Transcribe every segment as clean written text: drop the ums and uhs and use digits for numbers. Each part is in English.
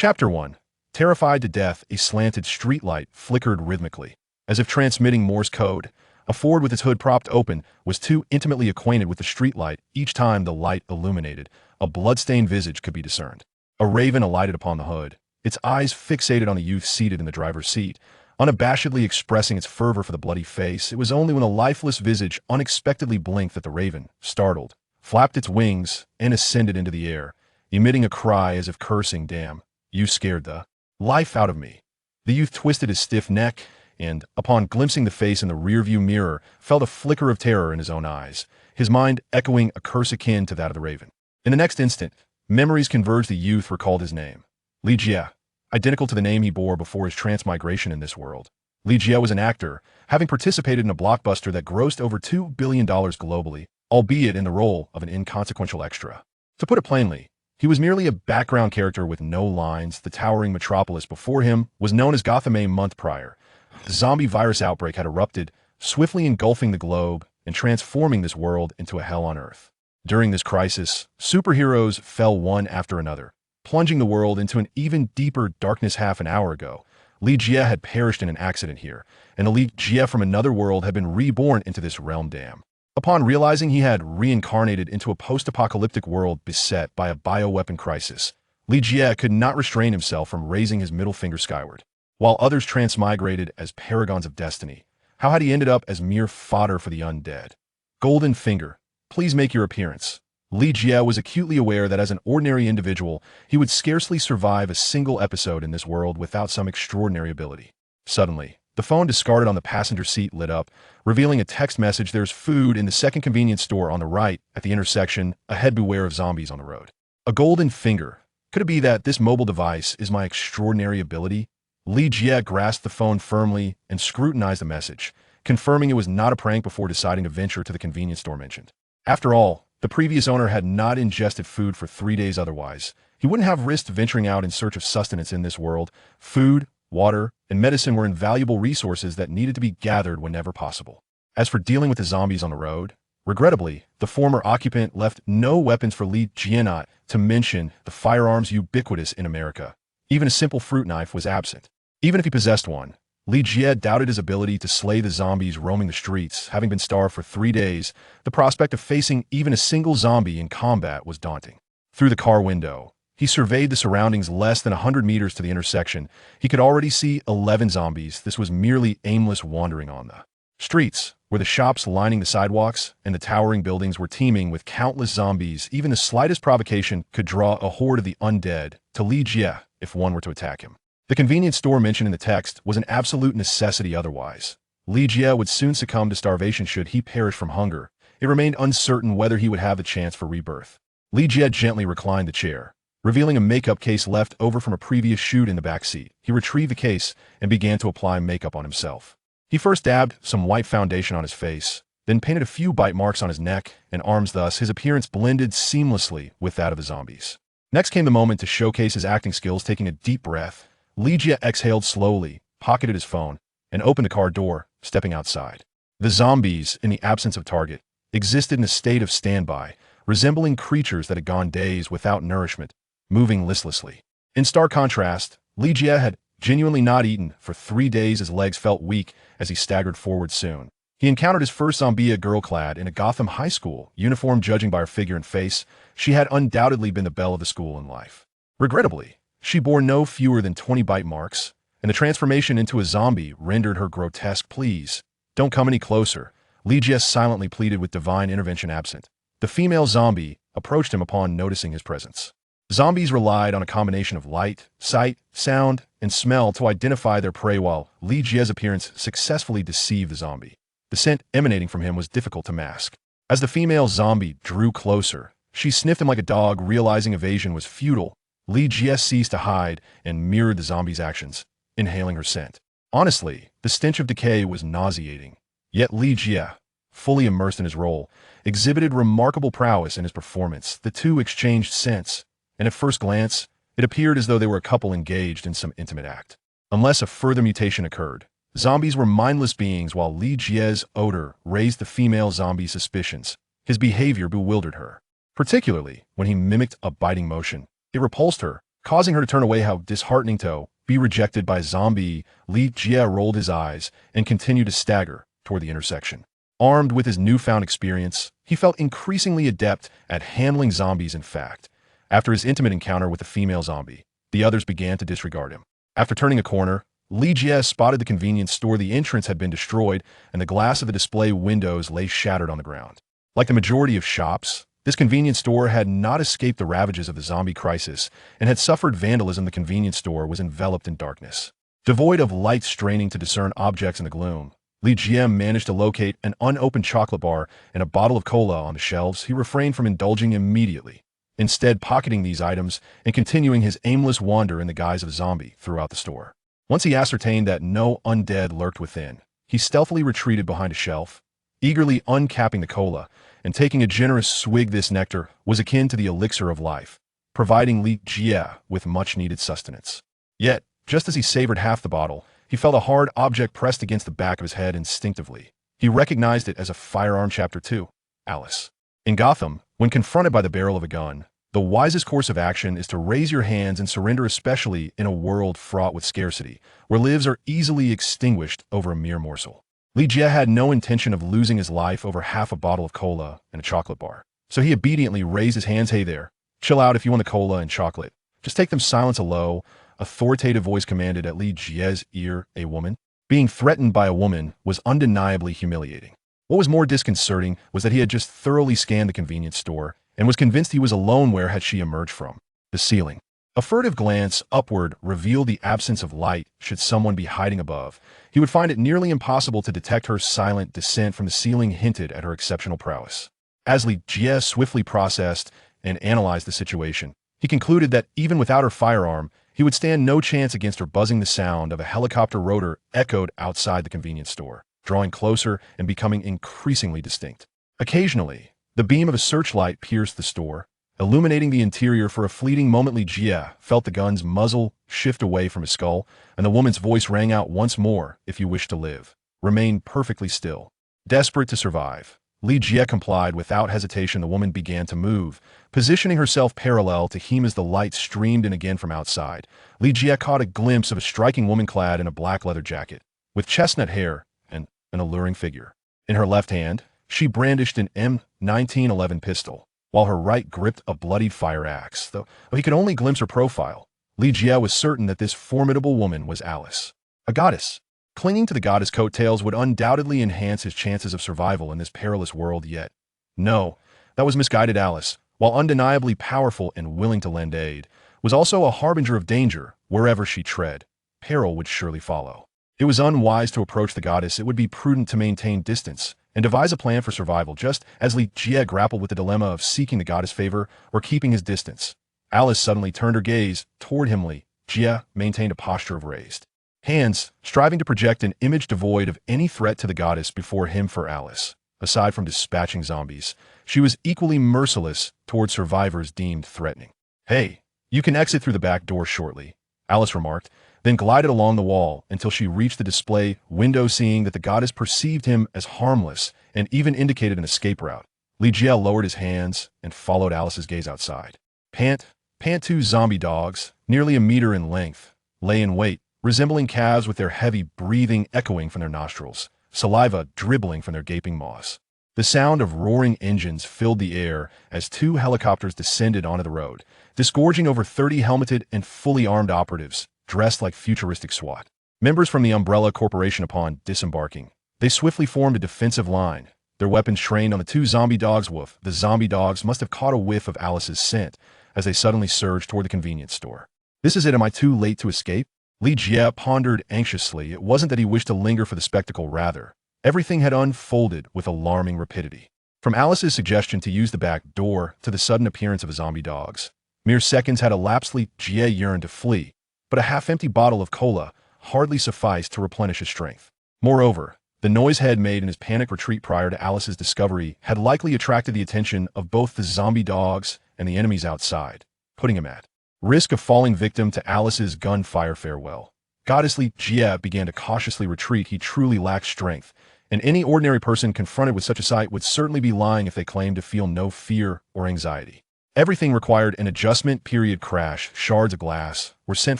Chapter 1. Terrified to death, a slanted streetlight flickered rhythmically, as if transmitting Morse code. A Ford with its hood propped open was too intimately acquainted with the streetlight. Each time the light illuminated, a blood-stained visage could be discerned. A raven alighted upon the hood, its eyes fixated on the youth seated in the driver's seat, unabashedly expressing its fervor for the bloody face. It was only when the lifeless visage unexpectedly blinked that the raven, startled, flapped its wings and ascended into the air, emitting a cry as if cursing, "Damn, you scared the life out of me." The youth twisted his stiff neck and, upon glimpsing the face in the rearview mirror, felt a flicker of terror in his own eyes, his mind echoing a curse akin to that of the raven. In the next instant, memories converged. The youth recalled his name. Li Jie, identical to the name he bore before his transmigration in this world. Li Jie was an actor, having participated in a blockbuster that grossed over $2 billion globally, albeit in the role of an inconsequential extra. To put it plainly, he was merely a background character with no lines. The towering metropolis before him was known as Gotham. A month prior, the zombie virus outbreak had erupted, swiftly engulfing the globe and transforming this world into a hell on earth. During this crisis, superheroes fell one after another, plunging the world into an even deeper darkness. Half an hour ago, Li Jie had perished in an accident here, and the Li Jie from another world had been reborn into this realm. Damn. Upon realizing he had reincarnated into a post-apocalyptic world beset by a bioweapon crisis, Li Jie could not restrain himself from raising his middle finger skyward. While others transmigrated as paragons of destiny, how had he ended up as mere fodder for the undead? Golden Finger, please make your appearance. Li Jie was acutely aware that as an ordinary individual, he would scarcely survive a single episode in this world without some extraordinary ability. Suddenly, the phone discarded on the passenger seat lit up, revealing a text message. "There's food in the second convenience store on the right at the intersection. Ahead, beware of zombies on the road." A golden finger. Could it be that this mobile device is my extraordinary ability? Li Jie grasped the phone firmly and scrutinized the message, confirming it was not a prank before deciding to venture to the convenience store mentioned. After all, the previous owner had not ingested food for 3 days. Otherwise, he wouldn't have risked venturing out in search of sustenance in this world. Food, water, and medicine were invaluable resources that needed to be gathered whenever possible. As for dealing with the zombies on the road, regrettably, the former occupant left no weapons for Li Jie, not to mention the firearms ubiquitous in America. Even a simple fruit knife was absent. Even if he possessed one, Li Jie doubted his ability to slay the zombies roaming the streets. Having been starved for 3 days, the prospect of facing even a single zombie in combat was daunting. Through the car window, he surveyed the surroundings. Less than 100 meters to the intersection, he could already see 11 zombies. This was merely aimless wandering on the streets, where the shops lining the sidewalks and the towering buildings were teeming with countless zombies. Even the slightest provocation could draw a horde of the undead to Li Jie if one were to attack him. The convenience store mentioned in the text was an absolute necessity. Otherwise, Li Jie would soon succumb to starvation should he perish from hunger. It remained uncertain whether he would have the chance for rebirth. Li Jie gently reclined the chair, revealing a makeup case left over from a previous shoot in the back seat. He retrieved the case and began to apply makeup on himself. He first dabbed some white foundation on his face, then painted a few bite marks on his neck and arms. Thus, his appearance blended seamlessly with that of the zombies. Next came the moment to showcase his acting skills. Taking a deep breath, Li Jie exhaled slowly, pocketed his phone, and opened the car door, stepping outside. The zombies, in the absence of target, existed in a state of standby, resembling creatures that had gone days without nourishment, moving listlessly. In stark contrast, Li Jie had genuinely not eaten for 3 days. His legs felt weak as he staggered forward. Soon, he encountered his first zombie, a girl clad in a Gotham high school uniform. Judging by her figure and face, she had undoubtedly been the belle of the school in life. Regrettably, she bore no fewer than 20 bite marks, and the transformation into a zombie rendered her grotesque. "Please, don't come any closer," Li Jie silently pleaded with divine intervention absent. The female zombie approached him upon noticing his presence. Zombies relied on a combination of light, sight, sound, and smell to identify their prey, while Li Jie's appearance successfully deceived the zombie. The scent emanating from him was difficult to mask. As the female zombie drew closer, she sniffed him like a dog. Realizing evasion was futile, Li Jie ceased to hide and mirrored the zombie's actions, inhaling her scent. Honestly, the stench of decay was nauseating. Yet Li Jie, fully immersed in his role, exhibited remarkable prowess in his performance. The two exchanged scents, and at first glance, it appeared as though they were a couple engaged in some intimate act. Unless a further mutation occurred, zombies were mindless beings. While Li Jie's odor raised the female zombie's suspicions, his behavior bewildered her, particularly when he mimicked a biting motion. It repulsed her, causing her to turn away. How disheartening to be rejected by zombie. Li Jie rolled his eyes and continued to stagger toward the intersection. Armed with his newfound experience, he felt increasingly adept at handling zombies. In fact, after his intimate encounter with the female zombie, the others began to disregard him. After turning a corner, Li Jie spotted the convenience store. The entrance had been destroyed, and the glass of the display windows lay shattered on the ground. Like the majority of shops, this convenience store had not escaped the ravages of the zombie crisis and had suffered vandalism. The convenience store was enveloped in darkness. Devoid of light, straining to discern objects in the gloom, Li Jie managed to locate an unopened chocolate bar and a bottle of cola on the shelves. He refrained from indulging immediately, instead pocketing these items and continuing his aimless wander in the guise of a zombie throughout the store. Once he ascertained that no undead lurked within, he stealthily retreated behind a shelf, eagerly uncapping the cola and taking a generous swig. This nectar was akin to the elixir of life, providing Li Jie with much-needed sustenance. Yet, just as he savored half the bottle, he felt a hard object pressed against the back of his head. Instinctively, he recognized it as a firearm. Chapter 2. Alice. In Gotham, when confronted by the barrel of a gun, the wisest course of action is to raise your hands and surrender, especially in a world fraught with scarcity, where lives are easily extinguished over a mere morsel. Li Jie had no intention of losing his life over half a bottle of cola and a chocolate bar, so he obediently raised his hands. Hey there, chill out if you want the cola and chocolate. Just take them. Silence. A low, authoritative voice commanded at Li Jie's ear. A woman? Being threatened by a woman was undeniably humiliating. What was more disconcerting was that he had just thoroughly scanned the convenience store and was convinced he was alone. Where had she emerged from? The ceiling. A furtive glance upward revealed the absence of light. Should someone be hiding above, he would find it nearly impossible to detect her silent descent from the ceiling. Hinted at her exceptional prowess. As Li Jie swiftly processed and analyzed the situation, he concluded that even without her firearm, he would stand no chance against her. Buzzing, the sound of a helicopter rotor echoed outside the convenience store, drawing closer and becoming increasingly distinct. Occasionally, the beam of a searchlight pierced the store, illuminating the interior. For a fleeting moment, Li Jie felt the gun's muzzle shift away from his skull, and the woman's voice rang out once more. If you wish to live, remain perfectly still. Desperate to survive, Li Jie complied without hesitation. The woman began to move, positioning herself parallel to him as the light streamed in again from outside. Li Jie caught a glimpse of a striking woman clad in a black leather jacket, with chestnut hair and an alluring figure. In her left hand, she brandished an M1911 pistol, while her right gripped a bloodied fire axe. Though he could only glimpse her profile, Li Jie was certain that this formidable woman was Alice, a goddess. Clinging to the goddess coattails would undoubtedly enhance his chances of survival in this perilous world. Yet, no, that was misguided. Alice, while undeniably powerful and willing to lend aid, was also a harbinger of danger. Wherever she tread, peril would surely follow. It was unwise to approach the goddess. It would be prudent to maintain distance and devise a plan for survival. Just as Li Jie grappled with the dilemma of seeking the goddess' favor or keeping his distance, Alice suddenly turned her gaze toward him. Li Jie maintained a posture of raised hands, striving to project an image devoid of any threat to the goddess before him. For Alice, aside from dispatching zombies, she was equally merciless toward survivors deemed threatening. Hey, you can exit through the back door shortly, Alice remarked, then glided along the wall until she reached the display window. Seeing that the goddess perceived him as harmless and even indicated an escape route, Li Jie lowered his hands and followed Alice's gaze outside. Two zombie dogs, nearly a meter in length, lay in wait, resembling calves, with their heavy breathing echoing from their nostrils, saliva dribbling from their gaping maws. The sound of roaring engines filled the air as two helicopters descended onto the road, disgorging over 30 helmeted and fully armed operatives, dressed like futuristic SWAT members from the Umbrella Corporation. Upon disembarking, they swiftly formed a defensive line, their weapons trained on the two zombie dogs. Woof, the zombie dogs must have caught a whiff of Alice's scent as they suddenly surged toward the convenience store. This is it. Am I too late to escape? Li Jie pondered anxiously. It wasn't that he wished to linger for the spectacle, rather, everything had unfolded with alarming rapidity. From Alice's suggestion to use the back door to the sudden appearance of the zombie dogs, mere seconds had elapsed. Li Jie yearned to flee, but a half-empty bottle of cola hardly sufficed to replenish his strength. Moreover, the noise he had made in his panic retreat prior to Alice's discovery had likely attracted the attention of both the zombie dogs and the enemies outside, putting him at risk of falling victim to Alice's gunfire. Farewell. Goddess. Li Jie began to cautiously retreat. He truly lacked strength, and any ordinary person confronted with such a sight would certainly be lying if they claimed to feel no fear or anxiety. Everything required an adjustment period crash. Shards of glass were sent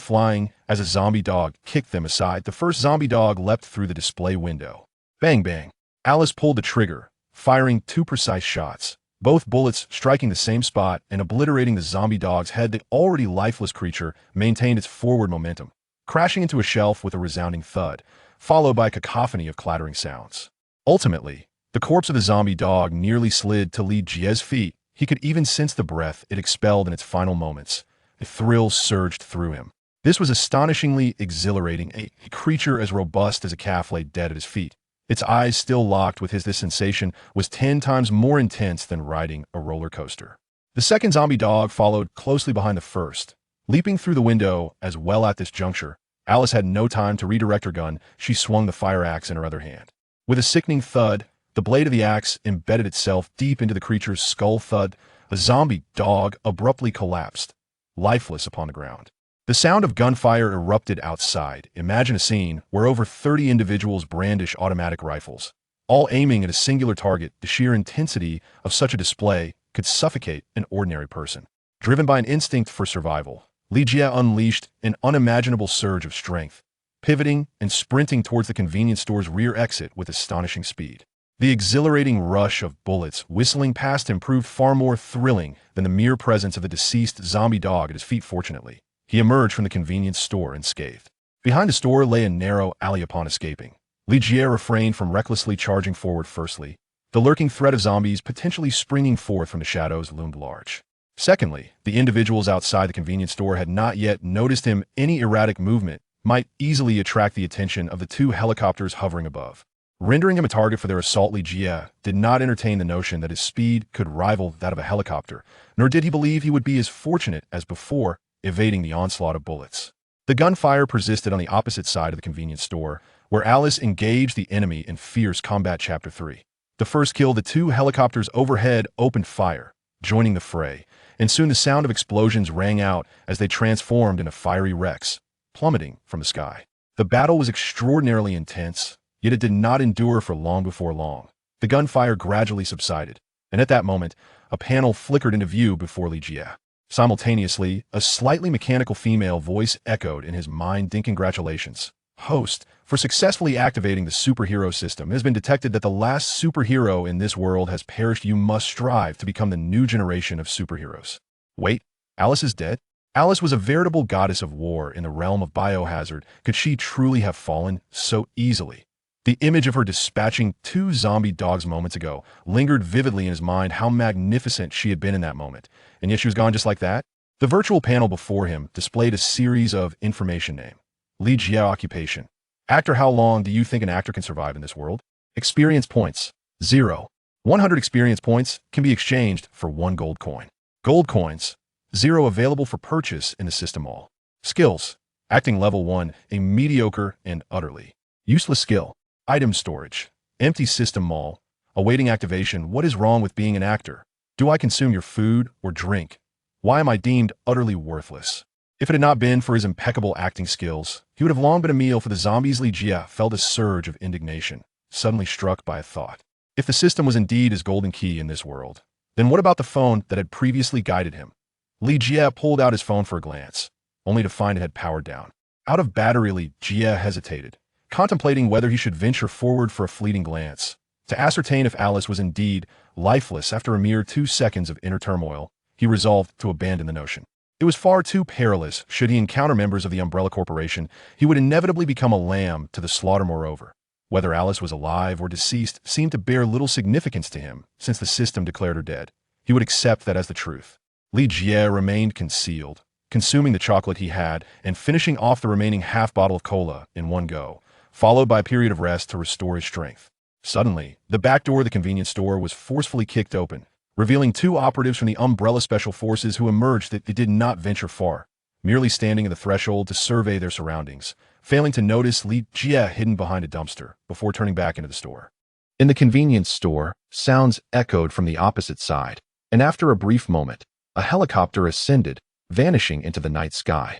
flying as a zombie dog kicked them aside. The first zombie dog leapt through the display window. Bang, bang. Alice pulled the trigger, firing 2 precise shots, both bullets striking the same spot and obliterating the zombie dog's head. The already lifeless creature maintained its forward momentum, crashing into a shelf with a resounding thud, followed by a cacophony of clattering sounds. Ultimately, the corpse of the zombie dog nearly slid to Li Jie's feet. He could even sense the breath it expelled in its final moments. A thrill surged through him. This was astonishingly exhilarating. A creature as robust as a calf lay dead at his feet. Its eyes still locked with his. This sensation was 10 times more intense than riding a roller coaster. The second zombie dog followed closely behind the first, leaping through the window as well. At this juncture, Alice had no time to redirect her gun. She swung the fire axe in her other hand. With a sickening thud, the blade of the axe embedded itself deep into the creature's skull. Thud, the zombie dog abruptly collapsed, lifeless upon the ground. The sound of gunfire erupted outside. Imagine a scene where over 30 individuals brandish automatic rifles, all aiming at a singular target. The sheer intensity of such a display could suffocate an ordinary person. Driven by an instinct for survival, Li Jie unleashed an unimaginable surge of strength, pivoting and sprinting towards the convenience store's rear exit with astonishing speed. The exhilarating rush of bullets whistling past him proved far more thrilling than the mere presence of the deceased zombie dog at his feet. Fortunately, he emerged from the convenience store unscathed. Behind the store lay a narrow alley. Upon escaping, Li Jie refrained from recklessly charging forward. Firstly, the lurking threat of zombies potentially springing forth from the shadows loomed large. Secondly, the individuals outside the convenience store had not yet noticed him. Any erratic movement might easily attract the attention of the 2 helicopters hovering above, rendering him a target for their assault. Li Jie did not entertain the notion that his speed could rival that of a helicopter, nor did he believe he would be as fortunate as before, evading the onslaught of bullets. The gunfire persisted on the opposite side of the convenience store, where Alice engaged the enemy in fierce combat. Chapter 3. The first kill. The 2 helicopters overhead opened fire, joining the fray, and soon the sound of explosions rang out as they transformed into fiery wrecks, plummeting from the sky. The battle was extraordinarily intense, yet it did not endure for long. Before long, the gunfire gradually subsided, and at that moment, a panel flickered into view before Li Jie. Simultaneously, a slightly mechanical female voice echoed in his mind. Congratulations, host, for successfully activating the superhero system. It has been detected that the last superhero in this world has perished. You must strive to become the new generation of superheroes. Wait, Alice is dead? Alice was a veritable goddess of war in the realm of biohazard. Could she truly have fallen so easily? The image of her dispatching 2 zombie dogs moments ago lingered vividly in his mind. How magnificent she had been in that moment, and yet she was gone just like that. The virtual panel before him displayed a series of information. Name: Li Jie. Occupation: actor. How long do you think an actor can survive in this world? Experience points: 0. 100 experience points can be exchanged for 1 gold coin. Gold coins: 0, available for purchase in the system mall. Skills: acting level 1, a mediocre and utterly useless skill. Item storage: empty system mall, awaiting activation. What is wrong with being an actor? Do I consume your food or drink? Why am I deemed utterly worthless? If it had not been for his impeccable acting skills, he would have long been a meal for the zombies. Li Jie felt a surge of indignation, suddenly struck by a thought. If the system was indeed his golden key in this world, then what about the phone that had previously guided him? Li Jie pulled out his phone for a glance, only to find it had powered down. Out of battery. Li Jie hesitated, contemplating whether he should venture forward for a fleeting glance, to ascertain if Alice was indeed lifeless. After a mere 2 seconds of inner turmoil, he resolved to abandon the notion. It was far too perilous. Should he encounter members of the Umbrella Corporation, he would inevitably become a lamb to the slaughter. Moreover, whether Alice was alive or deceased seemed to bear little significance to him, since the system declared her dead. He would accept that as the truth. Li Jie remained concealed, consuming the chocolate he had and finishing off the remaining half bottle of cola in one go, followed by a period of rest to restore his strength. Suddenly, the back door of the convenience store was forcefully kicked open, revealing 2 operatives from the Umbrella Special Forces who emerged. That they did not venture far, merely standing at the threshold to survey their surroundings, failing to notice Li Jie hidden behind a dumpster before turning back into the store. In the convenience store, sounds echoed from the opposite side, and after a brief moment, a helicopter ascended, vanishing into the night sky.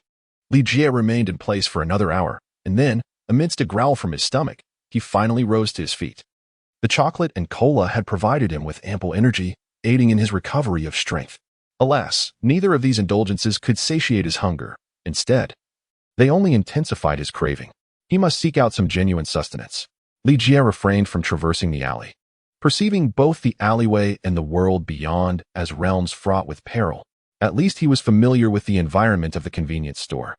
Li Jie remained in place for another hour, and then, amidst a growl from his stomach, he finally rose to his feet. The chocolate and cola had provided him with ample energy, aiding in his recovery of strength. Alas, neither of these indulgences could satiate his hunger. Instead, they only intensified his craving. He must seek out some genuine sustenance. Li Jie refrained from traversing the alley. Perceiving both the alleyway and the world beyond as realms fraught with peril, at least he was familiar with the environment of the convenience store,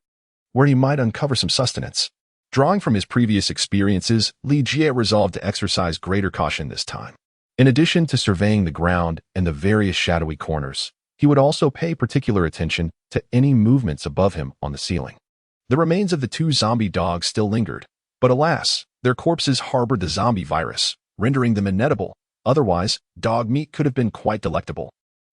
where he might uncover some sustenance. Drawing from his previous experiences, Li Jie resolved to exercise greater caution this time. In addition to surveying the ground and the various shadowy corners, he would also pay particular attention to any movements above him on the ceiling. The remains of the two zombie dogs still lingered, but alas, their corpses harbored the zombie virus, rendering them inedible. Otherwise, dog meat could have been quite delectable.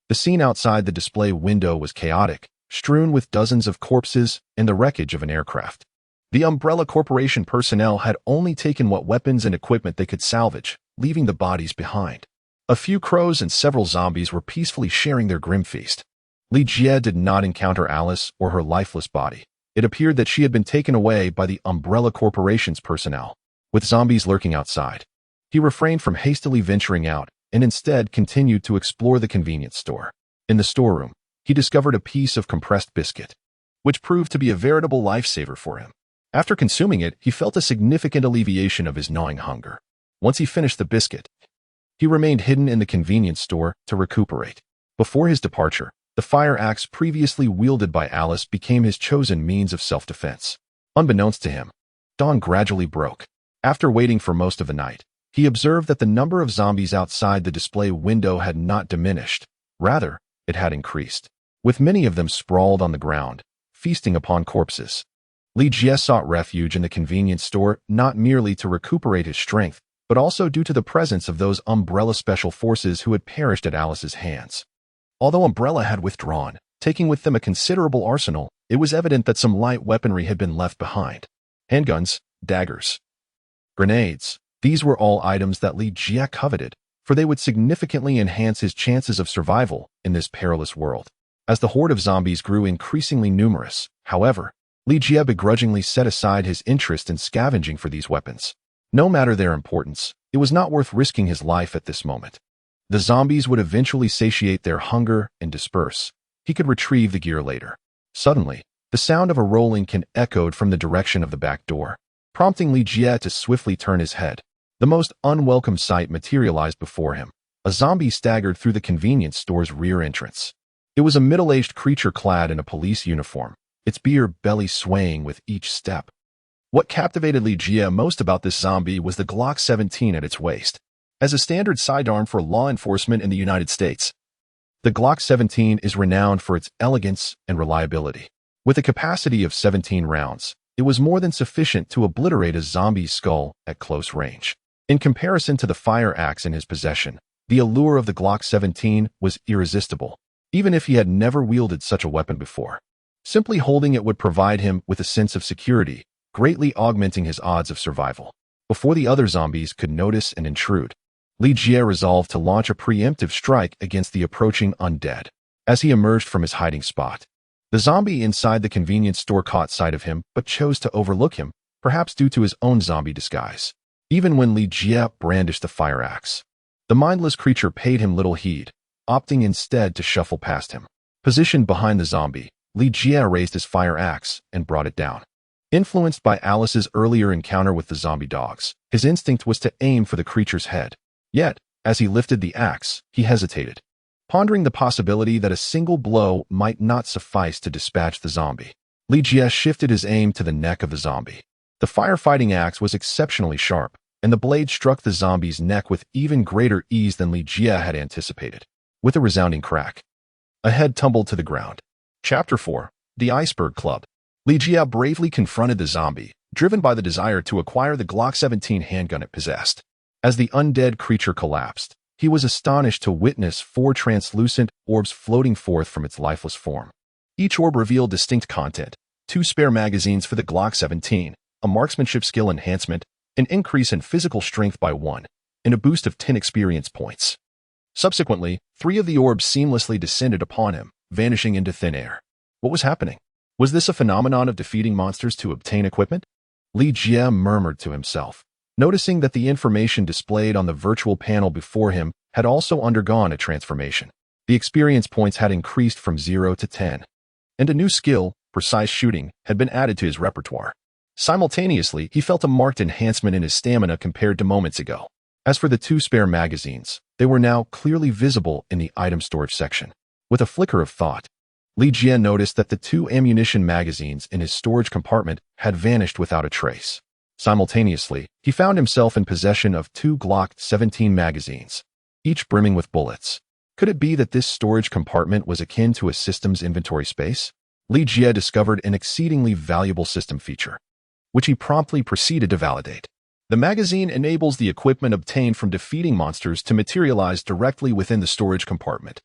The scene outside the display window was chaotic, strewn with dozens of corpses and the wreckage of an aircraft. The Umbrella Corporation personnel had only taken what weapons and equipment they could salvage, leaving the bodies behind. A few crows and several zombies were peacefully sharing their grim feast. Li Jie did not encounter Alice or her lifeless body. It appeared that she had been taken away by the Umbrella Corporation's personnel, with zombies lurking outside. He refrained from hastily venturing out and instead continued to explore the convenience store. In the storeroom, he discovered a piece of compressed biscuit, which proved to be a veritable lifesaver for him. After consuming it, he felt a significant alleviation of his gnawing hunger. Once he finished the biscuit, he remained hidden in the convenience store to recuperate. Before his departure, the fire axe previously wielded by Alice became his chosen means of self-defense. Unbeknownst to him, dawn gradually broke. After waiting for most of the night, he observed that the number of zombies outside the display window had not diminished. Rather, it had increased, with many of them sprawled on the ground, feasting upon corpses. Li Jie sought refuge in the convenience store not merely to recuperate his strength, but also due to the presence of those Umbrella Special Forces who had perished at Alice's hands. Although Umbrella had withdrawn, taking with them a considerable arsenal, it was evident that some light weaponry had been left behind. Handguns, daggers, grenades. These were all items that Li Jie coveted, for they would significantly enhance his chances of survival in this perilous world. As the horde of zombies grew increasingly numerous, however, Li Jie begrudgingly set aside his interest in scavenging for these weapons. No matter their importance, it was not worth risking his life at this moment. The zombies would eventually satiate their hunger and disperse. He could retrieve the gear later. Suddenly, the sound of a rolling pin echoed from the direction of the back door, prompting Li Jie to swiftly turn his head. The most unwelcome sight materialized before him. A zombie staggered through the convenience store's rear entrance. It was a middle-aged creature clad in a police uniform, its beer belly swaying with each step. What captivated Li Jie most about this zombie was the Glock 17 at its waist. As a standard sidearm for law enforcement in the United States, the Glock 17 is renowned for its elegance and reliability. With a capacity of 17 rounds, it was more than sufficient to obliterate a zombie's skull at close range. In comparison to the fire axe in his possession, the allure of the Glock 17 was irresistible, even if he had never wielded such a weapon before. Simply holding it would provide him with a sense of security, greatly augmenting his odds of survival. Before the other zombies could notice and intrude, Li Jie resolved to launch a preemptive strike against the approaching undead. As he emerged from his hiding spot, the zombie inside the convenience store caught sight of him but chose to overlook him, perhaps due to his own zombie disguise. Even when Li Jie brandished the fire axe, the mindless creature paid him little heed, opting instead to shuffle past him. Positioned behind the zombie, Li Jie raised his fire axe and brought it down. Influenced by Alice's earlier encounter with the zombie dogs, his instinct was to aim for the creature's head. Yet, as he lifted the axe, he hesitated, pondering the possibility that a single blow might not suffice to dispatch the zombie. Li Jie shifted his aim to the neck of the zombie. The firefighting axe was exceptionally sharp, and the blade struck the zombie's neck with even greater ease than Li Jie had anticipated. With a resounding crack, a head tumbled to the ground. Chapter 4. The Iceberg Club. Li Jie bravely confronted the zombie, driven by the desire to acquire the Glock 17 handgun it possessed. As the undead creature collapsed, he was astonished to witness 4 translucent orbs floating forth from its lifeless form. Each orb revealed distinct content: 2 spare magazines for the Glock 17, a marksmanship skill enhancement, an increase in physical strength by 1, and a boost of 10 experience points. Subsequently, 3 of the orbs seamlessly descended upon him, vanishing into thin air. What was happening? Was this a phenomenon of defeating monsters to obtain equipment? Li Jie murmured to himself, noticing that the information displayed on the virtual panel before him had also undergone a transformation. The experience points had increased from 0 to 10, and a new skill, precise shooting, had been added to his repertoire. Simultaneously, he felt a marked enhancement in his stamina compared to moments ago. As for the 2 spare magazines, they were now clearly visible in the item storage section. With a flicker of thought, Li Jie noticed that the 2 ammunition magazines in his storage compartment had vanished without a trace. Simultaneously, he found himself in possession of 2 Glock 17 magazines, each brimming with bullets. Could it be that this storage compartment was akin to a system's inventory space? Li Jie discovered an exceedingly valuable system feature, which he promptly proceeded to validate. The magazine enables the equipment obtained from defeating monsters to materialize directly within the storage compartment.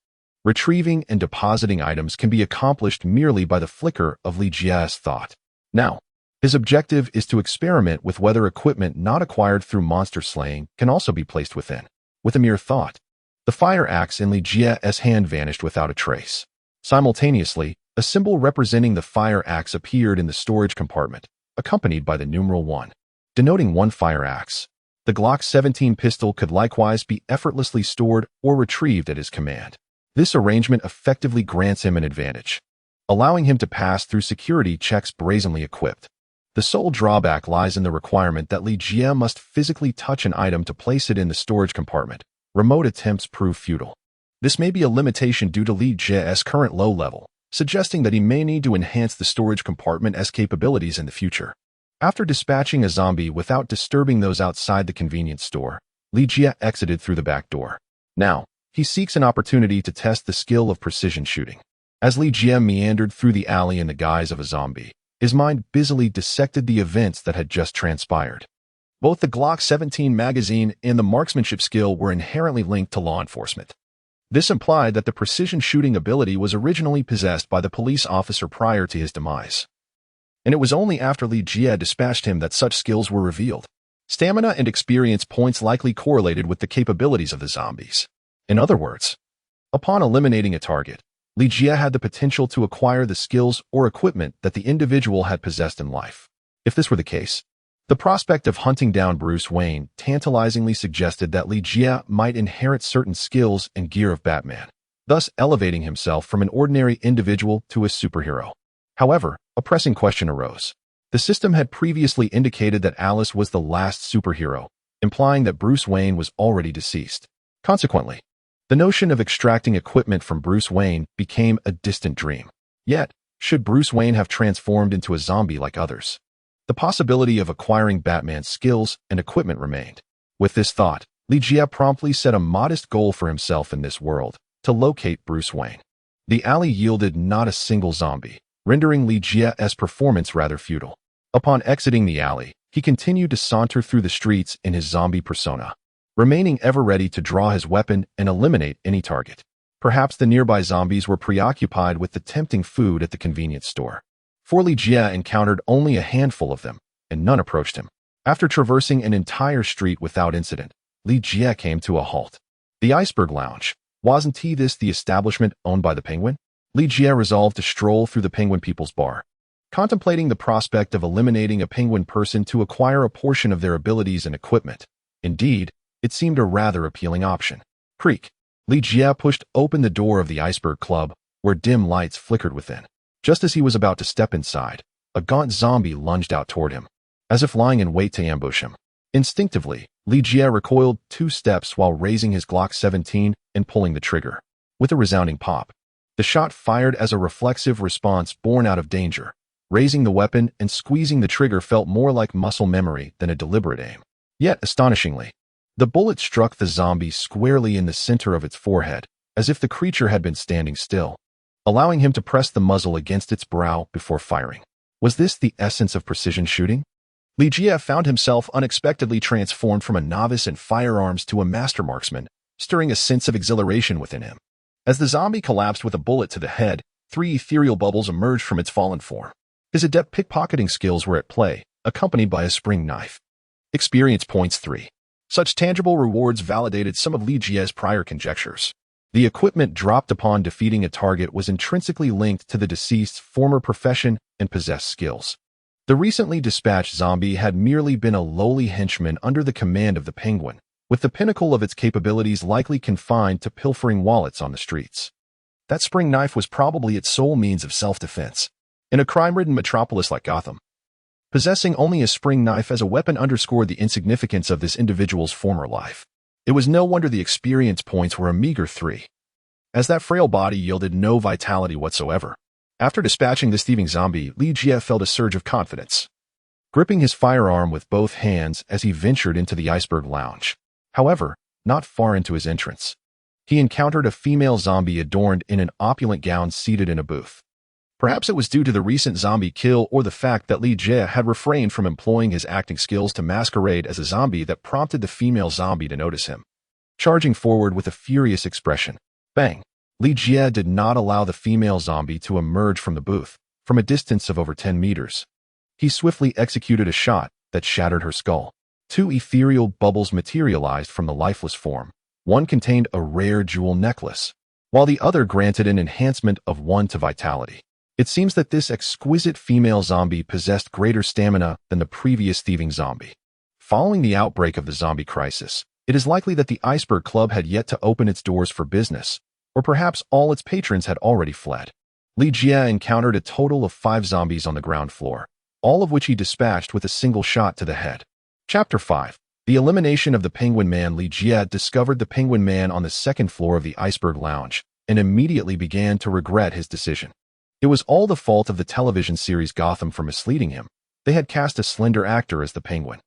Retrieving and depositing items can be accomplished merely by the flicker of Li Jie's thought. Now, his objective is to experiment with whether equipment not acquired through monster slaying can also be placed within. With a mere thought, the fire axe in Li Jie's hand vanished without a trace. Simultaneously, a symbol representing the fire axe appeared in the storage compartment, accompanied by the numeral 1, denoting 1 fire axe. The Glock 17 pistol could likewise be effortlessly stored or retrieved at his command. This arrangement effectively grants him an advantage, allowing him to pass through security checks brazenly equipped. The sole drawback lies in the requirement that Li Jie must physically touch an item to place it in the storage compartment. Remote attempts prove futile. This may be a limitation due to Li Jie's current low level, suggesting that he may need to enhance the storage compartment's capabilities in the future. After dispatching a zombie without disturbing those outside the convenience store, Li Jie exited through the back door. Now, he seeks an opportunity to test the skill of precision shooting. As Li Jie meandered through the alley in the guise of a zombie, his mind busily dissected the events that had just transpired. Both the Glock 17 magazine and the marksmanship skill were inherently linked to law enforcement. This implied that the precision shooting ability was originally possessed by the police officer prior to his demise. And it was only after Li Jie dispatched him that such skills were revealed. Stamina and experience points likely correlated with the capabilities of the zombies. In other words, upon eliminating a target, Li Jie had the potential to acquire the skills or equipment that the individual had possessed in life. If this were the case, the prospect of hunting down Bruce Wayne tantalizingly suggested that Li Jie might inherit certain skills and gear of Batman, thus elevating himself from an ordinary individual to a superhero. However, a pressing question arose. The system had previously indicated that Alice was the last superhero, implying that Bruce Wayne was already deceased. Consequently, the notion of extracting equipment from Bruce Wayne became a distant dream. Yet, should Bruce Wayne have transformed into a zombie like others? The possibility of acquiring Batman's skills and equipment remained. With this thought, Li Jie promptly set a modest goal for himself in this world, to locate Bruce Wayne. The alley yielded not a single zombie, rendering Li Jie's performance rather futile. Upon exiting the alley, he continued to saunter through the streets in his zombie persona, remaining ever ready to draw his weapon and eliminate any target. Perhaps the nearby zombies were preoccupied with the tempting food at the convenience store. For Li Jie encountered only a handful of them, and none approached him. After traversing an entire street without incident, Li Jie came to a halt. The Iceberg Lounge. Wasn't this the establishment owned by the Penguin? Li Jie resolved to stroll through the Penguin People's Bar, contemplating the prospect of eliminating a Penguin person to acquire a portion of their abilities and equipment. Indeed, it seemed a rather appealing option. Creak. Li Jie pushed open the door of the Iceberg Club, where dim lights flickered within. Just as he was about to step inside, a gaunt zombie lunged out toward him, as if lying in wait to ambush him. Instinctively, Li Jie recoiled 2 steps while raising his Glock 17 and pulling the trigger. With a resounding pop, the shot fired as a reflexive response born out of danger. Raising the weapon and squeezing the trigger felt more like muscle memory than a deliberate aim. Yet, astonishingly, the bullet struck the zombie squarely in the center of its forehead, as if the creature had been standing still, allowing him to press the muzzle against its brow before firing. Was this the essence of precision shooting? Li Jie found himself unexpectedly transformed from a novice in firearms to a master marksman, stirring a sense of exhilaration within him. As the zombie collapsed with a bullet to the head, 3 ethereal bubbles emerged from its fallen form. His adept pickpocketing skills were at play, accompanied by a spring knife. Experience points 3. Such tangible rewards validated some of Li Jie's prior conjectures. The equipment dropped upon defeating a target was intrinsically linked to the deceased's former profession and possessed skills. The recently dispatched zombie had merely been a lowly henchman under the command of the Penguin, with the pinnacle of its capabilities likely confined to pilfering wallets on the streets. That spring knife was probably its sole means of self-defense. In a crime-ridden metropolis like Gotham, possessing only a spring knife as a weapon underscored the insignificance of this individual's former life. It was no wonder the experience points were a meager 3, as that frail body yielded no vitality whatsoever. After dispatching this thieving zombie, Li Jie felt a surge of confidence, gripping his firearm with both hands as he ventured into the Iceberg Lounge. However, not far into his entrance, he encountered a female zombie adorned in an opulent gown seated in a booth. Perhaps it was due to the recent zombie kill or the fact that Li Jie had refrained from employing his acting skills to masquerade as a zombie that prompted the female zombie to notice him. Charging forward with a furious expression, bang! Li Jie did not allow the female zombie to emerge from the booth, from a distance of over 10 meters. He swiftly executed a shot that shattered her skull. 2 ethereal bubbles materialized from the lifeless form. One contained a rare jewel necklace, while the other granted an enhancement of 1 to vitality. It seems that this exquisite female zombie possessed greater stamina than the previous thieving zombie. Following the outbreak of the zombie crisis, it is likely that the Iceberg Club had yet to open its doors for business, or perhaps all its patrons had already fled. Li Jie encountered a total of 5 zombies on the ground floor, all of which he dispatched with a single shot to the head. Chapter 5. The elimination of the Penguin Man. Li Jie discovered the Penguin Man on the 2nd floor of the Iceberg Lounge, and immediately began to regret his decision. It was all the fault of the television series Gotham for misleading him. They had cast a slender actor as the Penguin,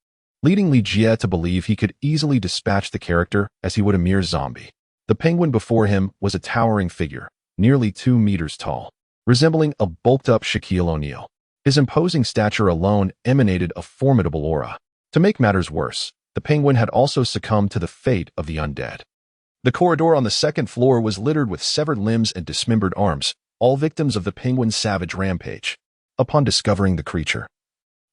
leading Li Jie to believe he could easily dispatch the character as he would a mere zombie. The Penguin before him was a towering figure, nearly 2 meters tall, resembling a bulked-up Shaquille O'Neal. His imposing stature alone emanated a formidable aura. To make matters worse, the Penguin had also succumbed to the fate of the undead. The corridor on the 2nd floor was littered with severed limbs and dismembered arms, all victims of the Penguin's savage rampage. Upon discovering the creature,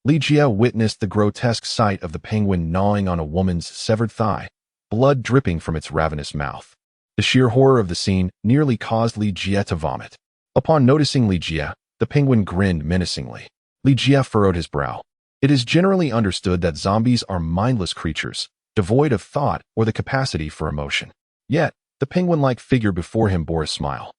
Li Jie witnessed the grotesque sight of the Penguin gnawing on a woman's severed thigh, blood dripping from its ravenous mouth. The sheer horror of the scene nearly caused Li Jie to vomit. Upon noticing Li Jie, the Penguin grinned menacingly. Li Jie furrowed his brow. It is generally understood that zombies are mindless creatures, devoid of thought or the capacity for emotion. Yet, the penguin-like figure before him bore a smile.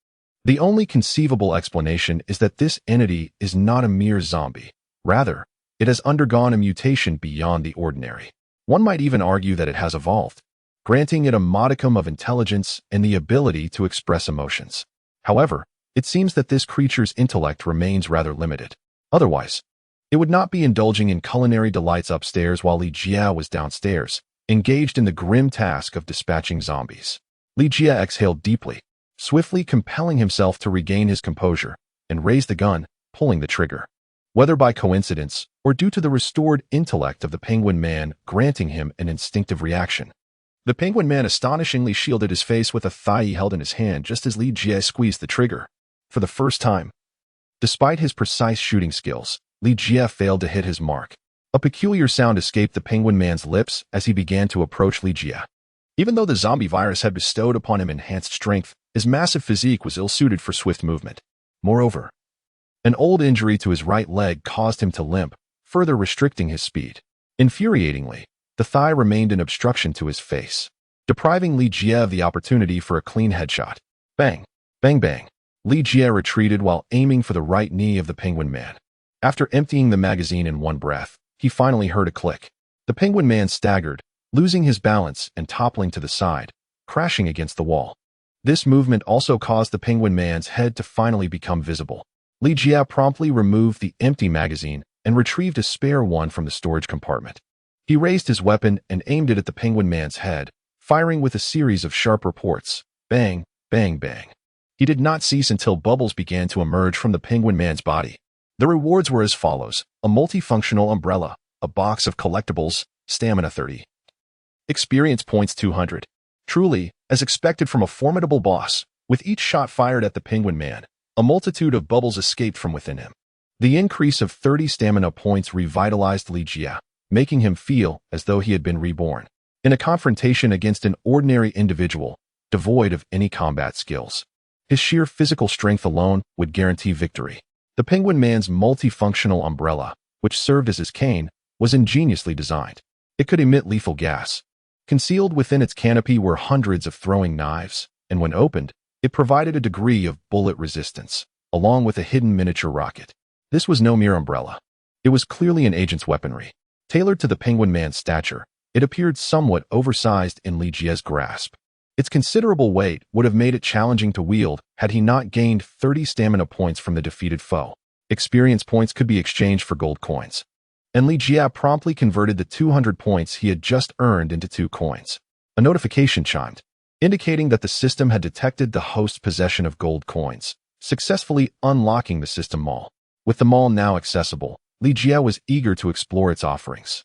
The only conceivable explanation is that this entity is not a mere zombie. Rather, it has undergone a mutation beyond the ordinary. One might even argue that it has evolved, granting it a modicum of intelligence and the ability to express emotions. However, it seems that this creature's intellect remains rather limited. Otherwise, it would not be indulging in culinary delights upstairs while Li Jie was downstairs, engaged in the grim task of dispatching zombies. Li Jie exhaled deeply, swiftly compelling himself to regain his composure, and raised the gun, pulling the trigger. Whether by coincidence or due to the restored intellect of the Penguin Man granting him an instinctive reaction, the Penguin Man astonishingly shielded his face with a thigh he held in his hand just as Li Jie squeezed the trigger. For the first time, despite his precise shooting skills, Li Jie failed to hit his mark. A peculiar sound escaped the Penguin Man's lips as he began to approach Li Jie. Even though the zombie virus had bestowed upon him enhanced strength, his massive physique was ill-suited for swift movement. Moreover, an old injury to his right leg caused him to limp, further restricting his speed. Infuriatingly, the thigh remained an obstruction to his face, depriving Li Jie of the opportunity for a clean headshot. Bang! Bang bang! Li Jie retreated while aiming for the right knee of the Penguin Man. After emptying the magazine in one breath, he finally heard a click. The Penguin Man staggered, losing his balance and toppling to the side, crashing against the wall. This movement also caused the Penguin Man's head to finally become visible. Li Jie promptly removed the empty magazine and retrieved a spare one from the storage compartment. He raised his weapon and aimed it at the Penguin Man's head, firing with a series of sharp reports. Bang, bang, bang. He did not cease until bubbles began to emerge from the Penguin Man's body. The rewards were as follows: a multifunctional umbrella, a box of collectibles, stamina 30. Experience points 200. Truly, as expected from a formidable boss, with each shot fired at the Penguin Man, a multitude of bubbles escaped from within him. The increase of 30 stamina points revitalized Li Jie, making him feel as though he had been reborn. In a confrontation against an ordinary individual, devoid of any combat skills, his sheer physical strength alone would guarantee victory. The Penguin Man's multifunctional umbrella, which served as his cane, was ingeniously designed. It could emit lethal gas. Concealed within its canopy were hundreds of throwing knives, and when opened, It provided a degree of bullet resistance, along with a hidden miniature rocket. This was no mere umbrella. It was clearly an agent's weaponry. Tailored to the Penguin Man's stature, it appeared somewhat oversized in Li Jie's grasp. Its considerable weight would have made it challenging to wield had he not gained 30 stamina points from the defeated foe. Experience points could be exchanged for gold coins, and Li Jie promptly converted the 200 points he had just earned into 2 coins. A notification chimed, indicating that the system had detected the host's possession of gold coins, successfully unlocking the system mall. With the mall now accessible, Li Jie was eager to explore its offerings.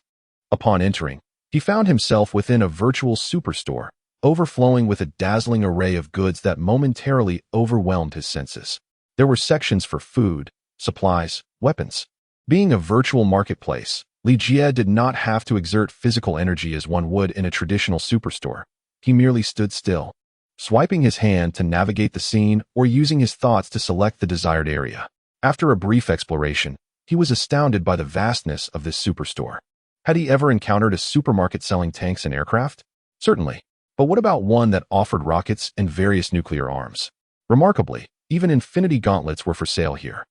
Upon entering, he found himself within a virtual superstore, overflowing with a dazzling array of goods that momentarily overwhelmed his senses. There were sections for food, supplies, weapons. Being a virtual marketplace, Li Jie did not have to exert physical energy as one would in a traditional superstore. He merely stood still, swiping his hand to navigate the scene or using his thoughts to select the desired area. After a brief exploration, he was astounded by the vastness of this superstore. Had he ever encountered a supermarket selling tanks and aircraft? Certainly. But what about one that offered rockets and various nuclear arms? Remarkably, even infinity gauntlets were for sale here.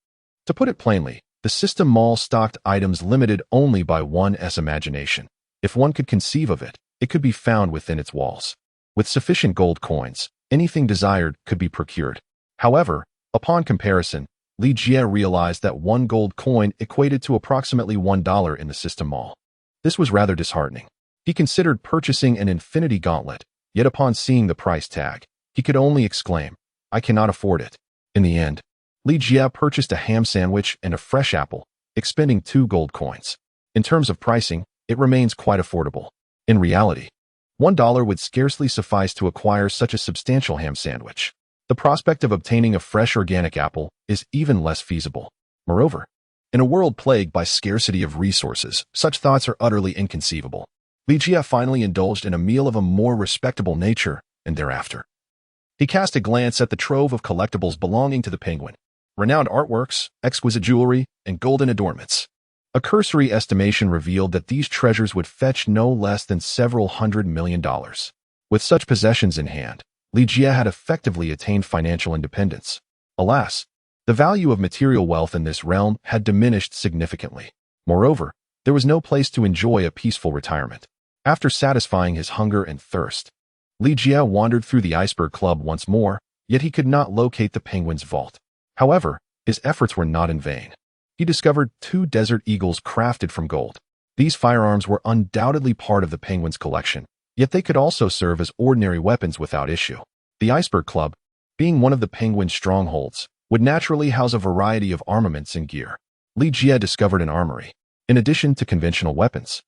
To put it plainly, the system mall stocked items limited only by one's imagination. If one could conceive of it, it could be found within its walls. With sufficient gold coins, anything desired could be procured. However, upon comparison, Li Jie realized that 1 gold coin equated to approximately $1 in the system mall. This was rather disheartening. He considered purchasing an infinity gauntlet, yet upon seeing the price tag, he could only exclaim, "I cannot afford it." In the end, Li Jie purchased a ham sandwich and a fresh apple, expending 2 gold coins. In terms of pricing, it remains quite affordable. In reality, $1 would scarcely suffice to acquire such a substantial ham sandwich. The prospect of obtaining a fresh organic apple is even less feasible. Moreover, in a world plagued by scarcity of resources, such thoughts are utterly inconceivable. Li Jie finally indulged in a meal of a more respectable nature, and thereafter, he cast a glance at the trove of collectibles belonging to the Penguin. Renowned artworks, exquisite jewelry, and golden adornments. A cursory estimation revealed that these treasures would fetch no less than several $100 million. With such possessions in hand, Li Jie had effectively attained financial independence. Alas, the value of material wealth in this realm had diminished significantly. Moreover, there was no place to enjoy a peaceful retirement. After satisfying his hunger and thirst, Li Jie wandered through the Iceberg Club once more, yet he could not locate the Penguin's vault. However, his efforts were not in vain. He discovered 2 Desert Eagles crafted from gold. These firearms were undoubtedly part of the Penguin's collection, yet they could also serve as ordinary weapons without issue. The Iceberg Club, being one of the Penguin's strongholds, would naturally house a variety of armaments and gear. Li Jie discovered an armory. In addition to conventional weapons,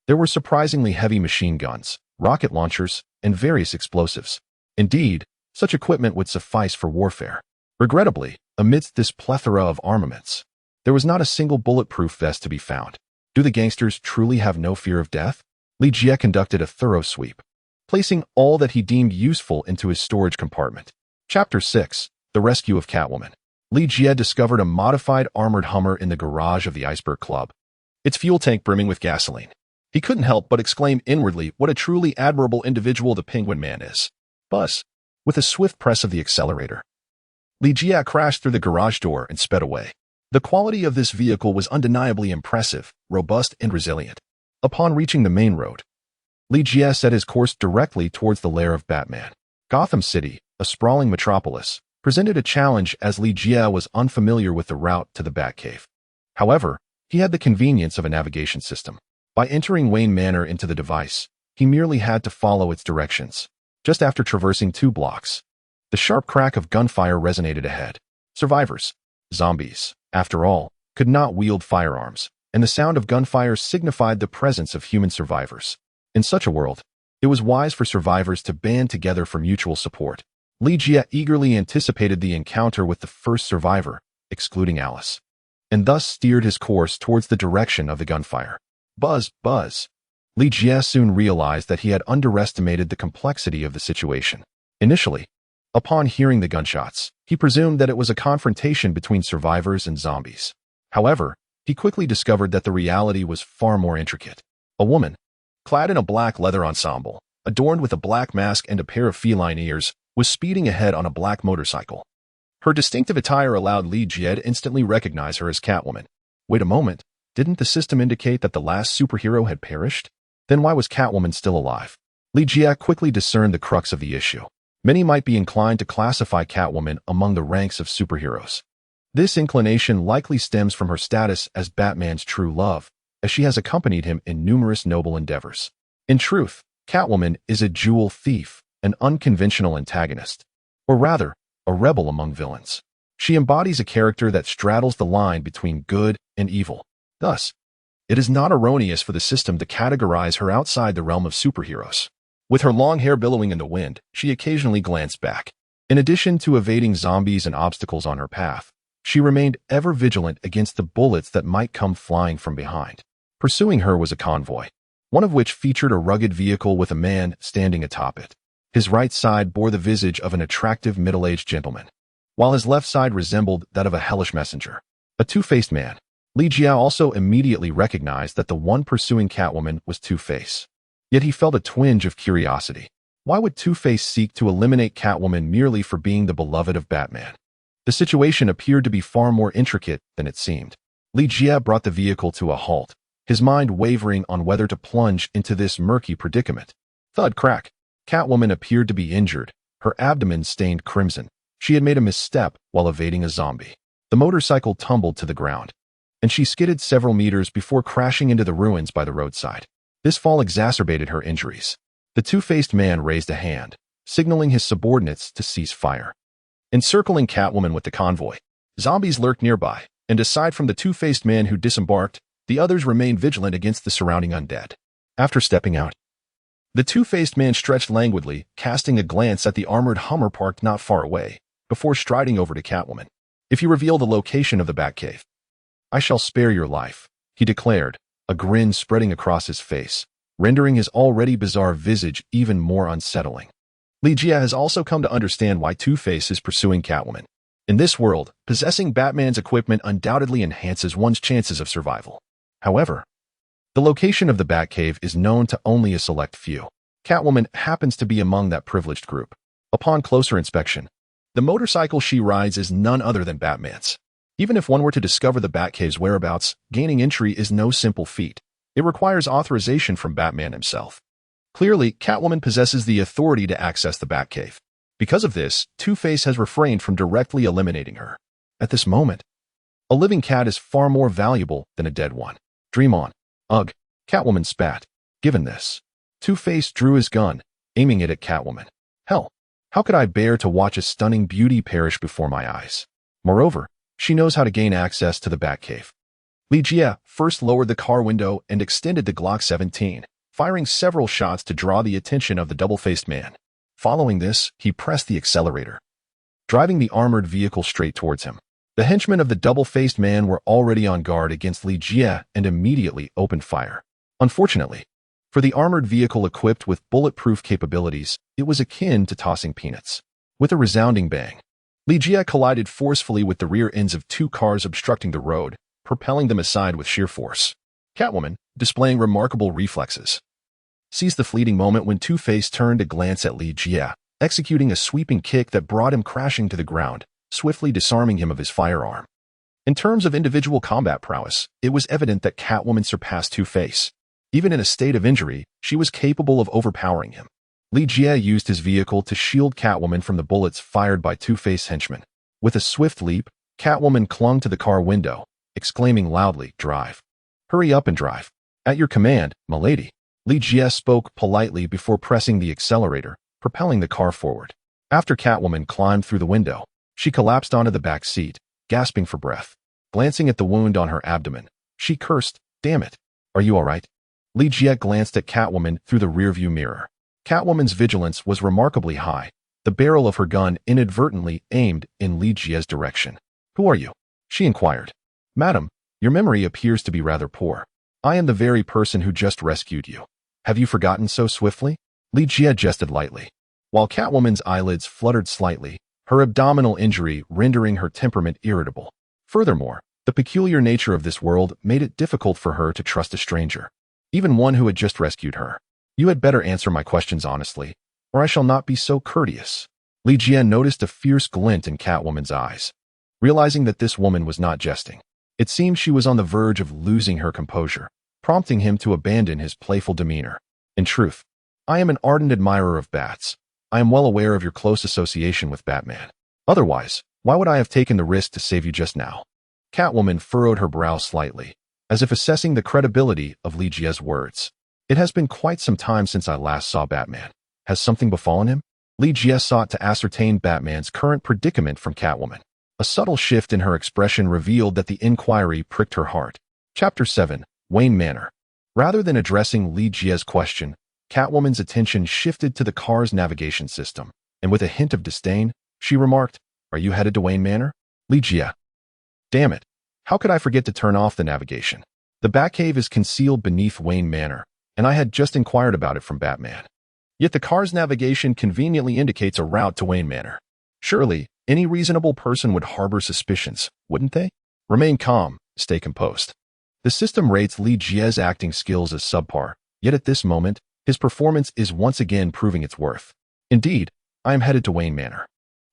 there were surprisingly heavy machine guns, rocket launchers, and various explosives. Indeed, such equipment would suffice for warfare. Regrettably, amidst this plethora of armaments, there was not a single bulletproof vest to be found. Do the gangsters truly have no fear of death? Li Jie conducted a thorough sweep, placing all that he deemed useful into his storage compartment. Chapter 6. The Rescue of Catwoman. Li Jie discovered a modified armored Hummer in the garage of the Iceberg Club, its fuel tank brimming with gasoline. He couldn't help but exclaim inwardly what a truly admirable individual the Penguin Man is. Buzz. With a swift press of the accelerator, Li Jie crashed through the garage door and sped away. The quality of this vehicle was undeniably impressive, robust, and resilient. Upon reaching the main road, Li Jie set his course directly towards the lair of Batman. Gotham City, a sprawling metropolis, presented a challenge as Li Jie was unfamiliar with the route to the Batcave. However, he had the convenience of a navigation system. By entering Wayne Manor into the device, he merely had to follow its directions. Just after traversing 2 blocks, the sharp crack of gunfire resonated ahead. Survivors, zombies, after all, could not wield firearms, and the sound of gunfire signified the presence of human survivors. In such a world, it was wise for survivors to band together for mutual support. Li Jie eagerly anticipated the encounter with the first survivor, excluding Alice, and thus steered his course towards the direction of the gunfire. Buzz, buzz. Li Jie soon realized that he had underestimated the complexity of the situation. Initially, upon hearing the gunshots, he presumed that it was a confrontation between survivors and zombies. However, he quickly discovered that the reality was far more intricate. A woman, clad in a black leather ensemble, adorned with a black mask and a pair of feline ears, was speeding ahead on a black motorcycle. Her distinctive attire allowed Li Jie to instantly recognize her as Catwoman. Wait a moment, didn't the system indicate that the last superhero had perished? Then why was Catwoman still alive? Li Jie quickly discerned the crux of the issue. Many might be inclined to classify Catwoman among the ranks of superheroes. This inclination likely stems from her status as Batman's true love, as she has accompanied him in numerous noble endeavors. In truth, Catwoman is a jewel thief, an unconventional antagonist, or rather, a rebel among villains. She embodies a character that straddles the line between good and evil. Thus, it is not erroneous for the system to categorize her outside the realm of superheroes. With her long hair billowing in the wind, she occasionally glanced back. In addition to evading zombies and obstacles on her path, she remained ever vigilant against the bullets that might come flying from behind. Pursuing her was a convoy, one of which featured a rugged vehicle with a man standing atop it. His right side bore the visage of an attractive middle-aged gentleman, while his left side resembled that of a hellish messenger, a two-faced man. Li Jie also immediately recognized that the one pursuing Catwoman was Two-Face. Yet he felt a twinge of curiosity. Why would Two-Face seek to eliminate Catwoman merely for being the beloved of Batman? The situation appeared to be far more intricate than it seemed. Li Jie brought the vehicle to a halt, his mind wavering on whether to plunge into this murky predicament. Thud crack. Catwoman appeared to be injured, her abdomen stained crimson. She had made a misstep while evading a zombie. The motorcycle tumbled to the ground, and she skidded several meters before crashing into the ruins by the roadside. This fall exacerbated her injuries. The two-faced man raised a hand, signaling his subordinates to cease fire. Encircling Catwoman with the convoy, zombies lurked nearby, and aside from the two-faced man who disembarked, the others remained vigilant against the surrounding undead. After stepping out, the two-faced man stretched languidly, casting a glance at the armored Hummer parked not far away, before striding over to Catwoman. "If you reveal the location of the Batcave, I shall spare your life," he declared, a grin spreading across his face, rendering his already bizarre visage even more unsettling. Li Jie has also come to understand why Two-Face is pursuing Catwoman. In this world, possessing Batman's equipment undoubtedly enhances one's chances of survival. However, the location of the Batcave is known to only a select few. Catwoman happens to be among that privileged group. Upon closer inspection, the motorcycle she rides is none other than Batman's. Even if one were to discover the Batcave's whereabouts, gaining entry is no simple feat. It requires authorization from Batman himself. Clearly, Catwoman possesses the authority to access the Batcave. Because of this, Two-Face has refrained from directly eliminating her. At this moment, a living cat is far more valuable than a dead one. Dream on. Ugh, Catwoman spat. Given this, Two-Face drew his gun, aiming it at Catwoman. Hell, how could I bear to watch a stunning beauty perish before my eyes? Moreover, she knows how to gain access to the Batcave. Li Jie first lowered the car window and extended the Glock 17, firing several shots to draw the attention of the double-faced man. Following this, he pressed the accelerator, driving the armored vehicle straight towards him. The henchmen of the double-faced man were already on guard against Li Jie and immediately opened fire. Unfortunately, for the armored vehicle equipped with bulletproof capabilities, it was akin to tossing peanuts. With a resounding bang, Li Jie collided forcefully with the rear ends of two cars obstructing the road, propelling them aside with sheer force. Catwoman, displaying remarkable reflexes, seized the fleeting moment when Two-Face turned to glance at Li Jie, executing a sweeping kick that brought him crashing to the ground, swiftly disarming him of his firearm. In terms of individual combat prowess, it was evident that Catwoman surpassed Two-Face. Even in a state of injury, she was capable of overpowering him. Li Jie used his vehicle to shield Catwoman from the bullets fired by Two-Face henchmen. With a swift leap, Catwoman clung to the car window, exclaiming loudly, "Drive. Hurry up and drive." "At your command, milady." Li Jie spoke politely before pressing the accelerator, propelling the car forward. After Catwoman climbed through the window, she collapsed onto the back seat, gasping for breath. Glancing at the wound on her abdomen, she cursed, "Damn it. Are you all right?" Li Jie glanced at Catwoman through the rearview mirror. Catwoman's vigilance was remarkably high. The barrel of her gun inadvertently aimed in Li Jie's direction. "Who are you?" she inquired. "Madam, your memory appears to be rather poor. I am the very person who just rescued you. Have you forgotten so swiftly?" Li Jie jested lightly. While Catwoman's eyelids fluttered slightly, her abdominal injury rendering her temperament irritable. Furthermore, the peculiar nature of this world made it difficult for her to trust a stranger, even one who had just rescued her. "You had better answer my questions honestly, or I shall not be so courteous." Li Jie noticed a fierce glint in Catwoman's eyes, realizing that this woman was not jesting. It seemed she was on the verge of losing her composure, prompting him to abandon his playful demeanor. In truth, I am an ardent admirer of bats. I am well aware of your close association with Batman. Otherwise, why would I have taken the risk to save you just now? Catwoman furrowed her brow slightly, as if assessing the credibility of Li Jie's words. It has been quite some time since I last saw Batman. Has something befallen him? Li Jie sought to ascertain Batman's current predicament from Catwoman. A subtle shift in her expression revealed that the inquiry pricked her heart. Chapter 7. Wayne Manor. Rather than addressing Li Jie's question, Catwoman's attention shifted to the car's navigation system, and with a hint of disdain, she remarked, "Are you headed to Wayne Manor?" Li Jie. Damn it. How could I forget to turn off the navigation? The Batcave is concealed beneath Wayne Manor, and I had just inquired about it from Batman. Yet the car's navigation conveniently indicates a route to Wayne Manor. Surely, any reasonable person would harbor suspicions, wouldn't they? Remain calm, stay composed. The system rates Li Jie's acting skills as subpar, yet at this moment, his performance is once again proving its worth. Indeed, I am headed to Wayne Manor.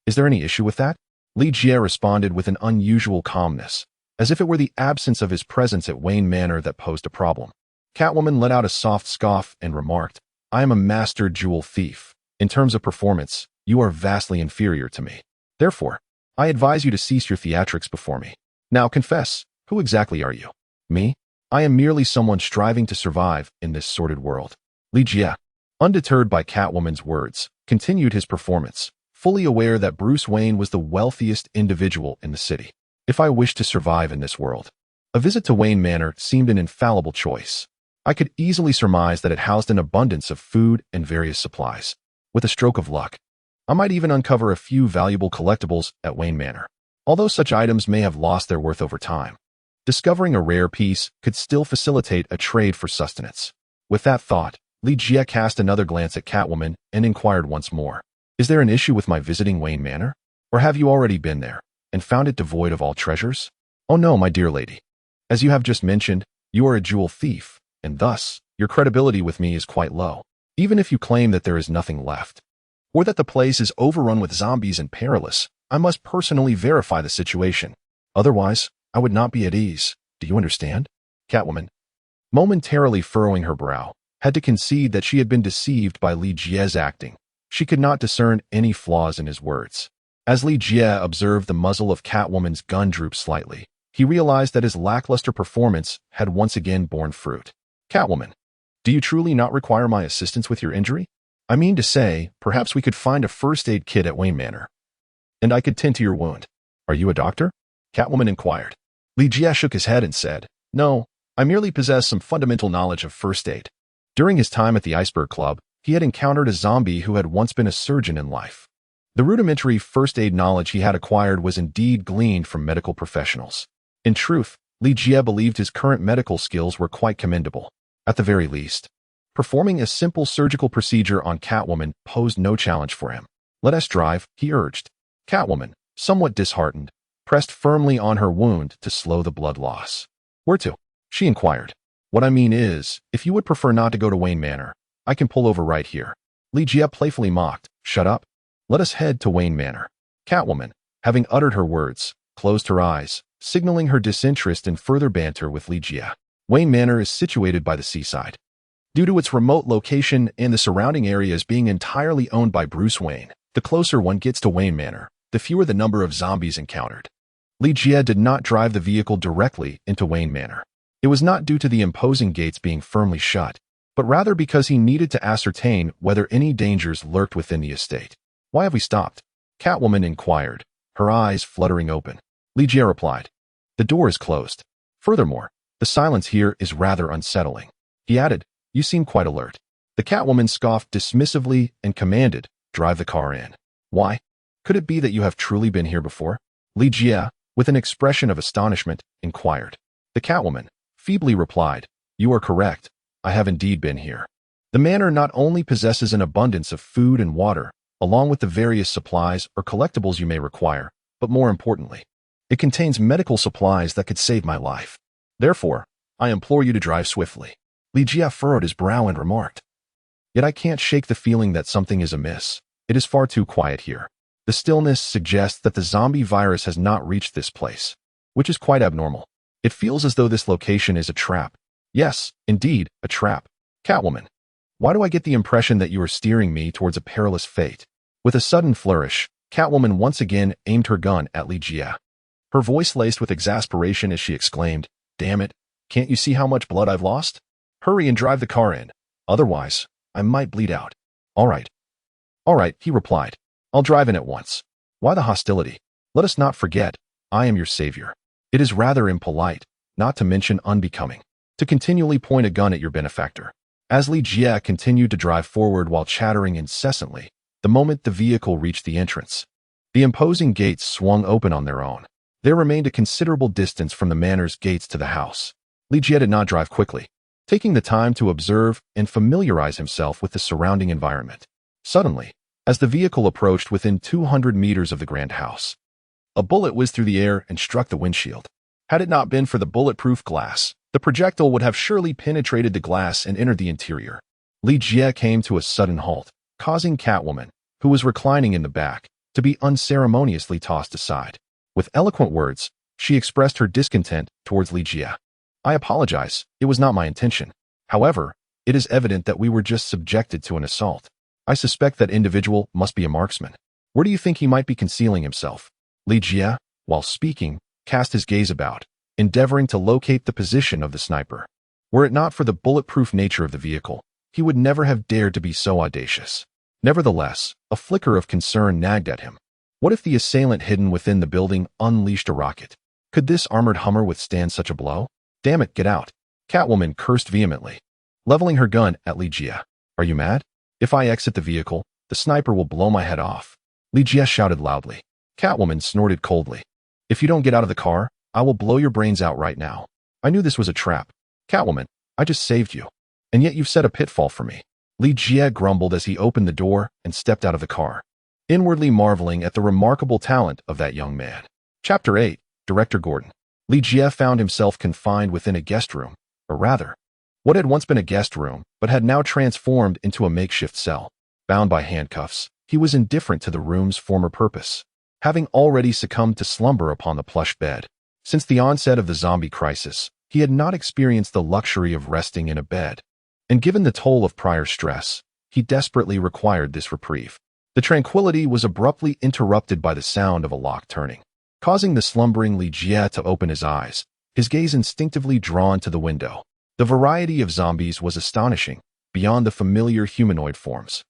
Is there any issue with that? Li Jie responded with an unusual calmness, as if it were the absence of his presence at Wayne Manor that posed a problem. Catwoman let out a soft scoff and remarked, "I am a master jewel thief. In terms of performance, you are vastly inferior to me. Therefore, I advise you to cease your theatrics before me. Now confess, who exactly are you?" "Me? I am merely someone striving to survive in this sordid world." Li Jie, undeterred by Catwoman's words, continued his performance, fully aware that Bruce Wayne was the wealthiest individual in the city. If I wished to survive in this world, a visit to Wayne Manor seemed an infallible choice. I could easily surmise that it housed an abundance of food and various supplies. With a stroke of luck, I might even uncover a few valuable collectibles at Wayne Manor. Although such items may have lost their worth over time, discovering a rare piece could still facilitate a trade for sustenance. With that thought, Li Jie cast another glance at Catwoman and inquired once more, "Is there an issue with my visiting Wayne Manor? Or have you already been there and found it devoid of all treasures?" "Oh no, my dear lady. As you have just mentioned, you are a jewel thief, and thus, your credibility with me is quite low. Even if you claim that there is nothing left, or that the place is overrun with zombies and perilous, I must personally verify the situation. Otherwise, I would not be at ease. Do you understand?" Catwoman, momentarily furrowing her brow, had to concede that she had been deceived by Li Jie's acting. She could not discern any flaws in his words. As Li Jie observed the muzzle of Catwoman's gun droop slightly, he realized that his lackluster performance had once again borne fruit. "Catwoman, do you truly not require my assistance with your injury? I mean to say, perhaps we could find a first aid kit at Wayne Manor, and I could tend to your wound. Are you a doctor?" Catwoman inquired. Li Jie shook his head and said, "No, I merely possess some fundamental knowledge of first aid. During his time at the Iceberg Club, he had encountered a zombie who had once been a surgeon in life. The rudimentary first aid knowledge he had acquired was indeed gleaned from medical professionals. In truth, Li Jie believed his current medical skills were quite commendable. At the very least, performing a simple surgical procedure on Catwoman posed no challenge for him. "Let us drive," he urged. Catwoman, somewhat disheartened, pressed firmly on her wound to slow the blood loss. "Where to?" she inquired. "What I mean is, if you would prefer not to go to Wayne Manor, I can pull over right here." Li Jie playfully mocked, "Shut up. Let us head to Wayne Manor." Catwoman, having uttered her words, closed her eyes, signaling her disinterest in further banter with Li Jie. Wayne Manor is situated by the seaside. Due to its remote location and the surrounding areas being entirely owned by Bruce Wayne, the closer one gets to Wayne Manor, the fewer the number of zombies encountered. Li Jie did not drive the vehicle directly into Wayne Manor. It was not due to the imposing gates being firmly shut, but rather because he needed to ascertain whether any dangers lurked within the estate. "Why have we stopped?" Catwoman inquired, her eyes fluttering open. Li Jie replied, "The door is closed. Furthermore, the silence here is rather unsettling." He added, "You seem quite alert." The Catwoman scoffed dismissively and commanded, "Drive the car in." "Why? Could it be that you have truly been here before?" Li Jie, with an expression of astonishment, inquired. The Catwoman feebly replied, "You are correct. I have indeed been here. The manor not only possesses an abundance of food and water, along with the various supplies or collectibles you may require, but more importantly, it contains medical supplies that could save my life. Therefore, I implore you to drive swiftly." Li Jie furrowed his brow and remarked, "Yet I can't shake the feeling that something is amiss. It is far too quiet here. The stillness suggests that the zombie virus has not reached this place, which is quite abnormal. It feels as though this location is a trap. Yes, indeed, a trap. Catwoman, why do I get the impression that you are steering me towards a perilous fate? With a sudden flourish, Catwoman once again aimed her gun at Li. Her voice laced with exasperation as she exclaimed, "Damn it, can't you see how much blood I've lost? Hurry and drive the car in. Otherwise, I might bleed out." All right, he replied. "I'll drive in at once. Why the hostility? Let us not forget, I am your savior. It is rather impolite, not to mention unbecoming, to continually point a gun at your benefactor." As Li Jie continued to drive forward while chattering incessantly, the moment the vehicle reached the entrance, the imposing gates swung open on their own. There remained a considerable distance from the manor's gates to the house. Li Jie did not drive quickly, taking the time to observe and familiarize himself with the surrounding environment. Suddenly, as the vehicle approached within 200 meters of the grand house, a bullet whizzed through the air and struck the windshield. Had it not been for the bulletproof glass, the projectile would have surely penetrated the glass and entered the interior. Li Jie came to a sudden halt, causing Catwoman, who was reclining in the back, to be unceremoniously tossed aside. With eloquent words, she expressed her discontent towards Li Jie. "I apologize, it was not my intention. However, it is evident that we were just subjected to an assault. I suspect that individual must be a marksman. Where do you think he might be concealing himself?" Li Jie, while speaking, cast his gaze about, endeavoring to locate the position of the sniper. Were it not for the bulletproof nature of the vehicle, he would never have dared to be so audacious. Nevertheless, a flicker of concern nagged at him. What if the assailant hidden within the building unleashed a rocket? Could this armored Hummer withstand such a blow? "Damn it, get out!" Catwoman cursed vehemently, leveling her gun at Li Jie. "Are you mad? If I exit the vehicle, the sniper will blow my head off." Li Jie shouted loudly. Catwoman snorted coldly. "If you don't get out of the car, I will blow your brains out right now. I knew this was a trap. Catwoman, I just saved you. And yet you've set a pitfall for me." Li Jie grumbled as he opened the door and stepped out of the car, inwardly marveling at the remarkable talent of that young man. Chapter 8, Director Gordon. Li Jie found himself confined within a guest room, or rather, what had once been a guest room but had now transformed into a makeshift cell. Bound by handcuffs, he was indifferent to the room's former purpose, having already succumbed to slumber upon the plush bed. Since the onset of the zombie crisis, he had not experienced the luxury of resting in a bed, and given the toll of prior stress, he desperately required this reprieve. The tranquility was abruptly interrupted by the sound of a lock turning, causing the slumbering Li Jie to open his eyes, his gaze instinctively drawn to the window. The variety of zombies was astonishing, beyond the familiar humanoid forms.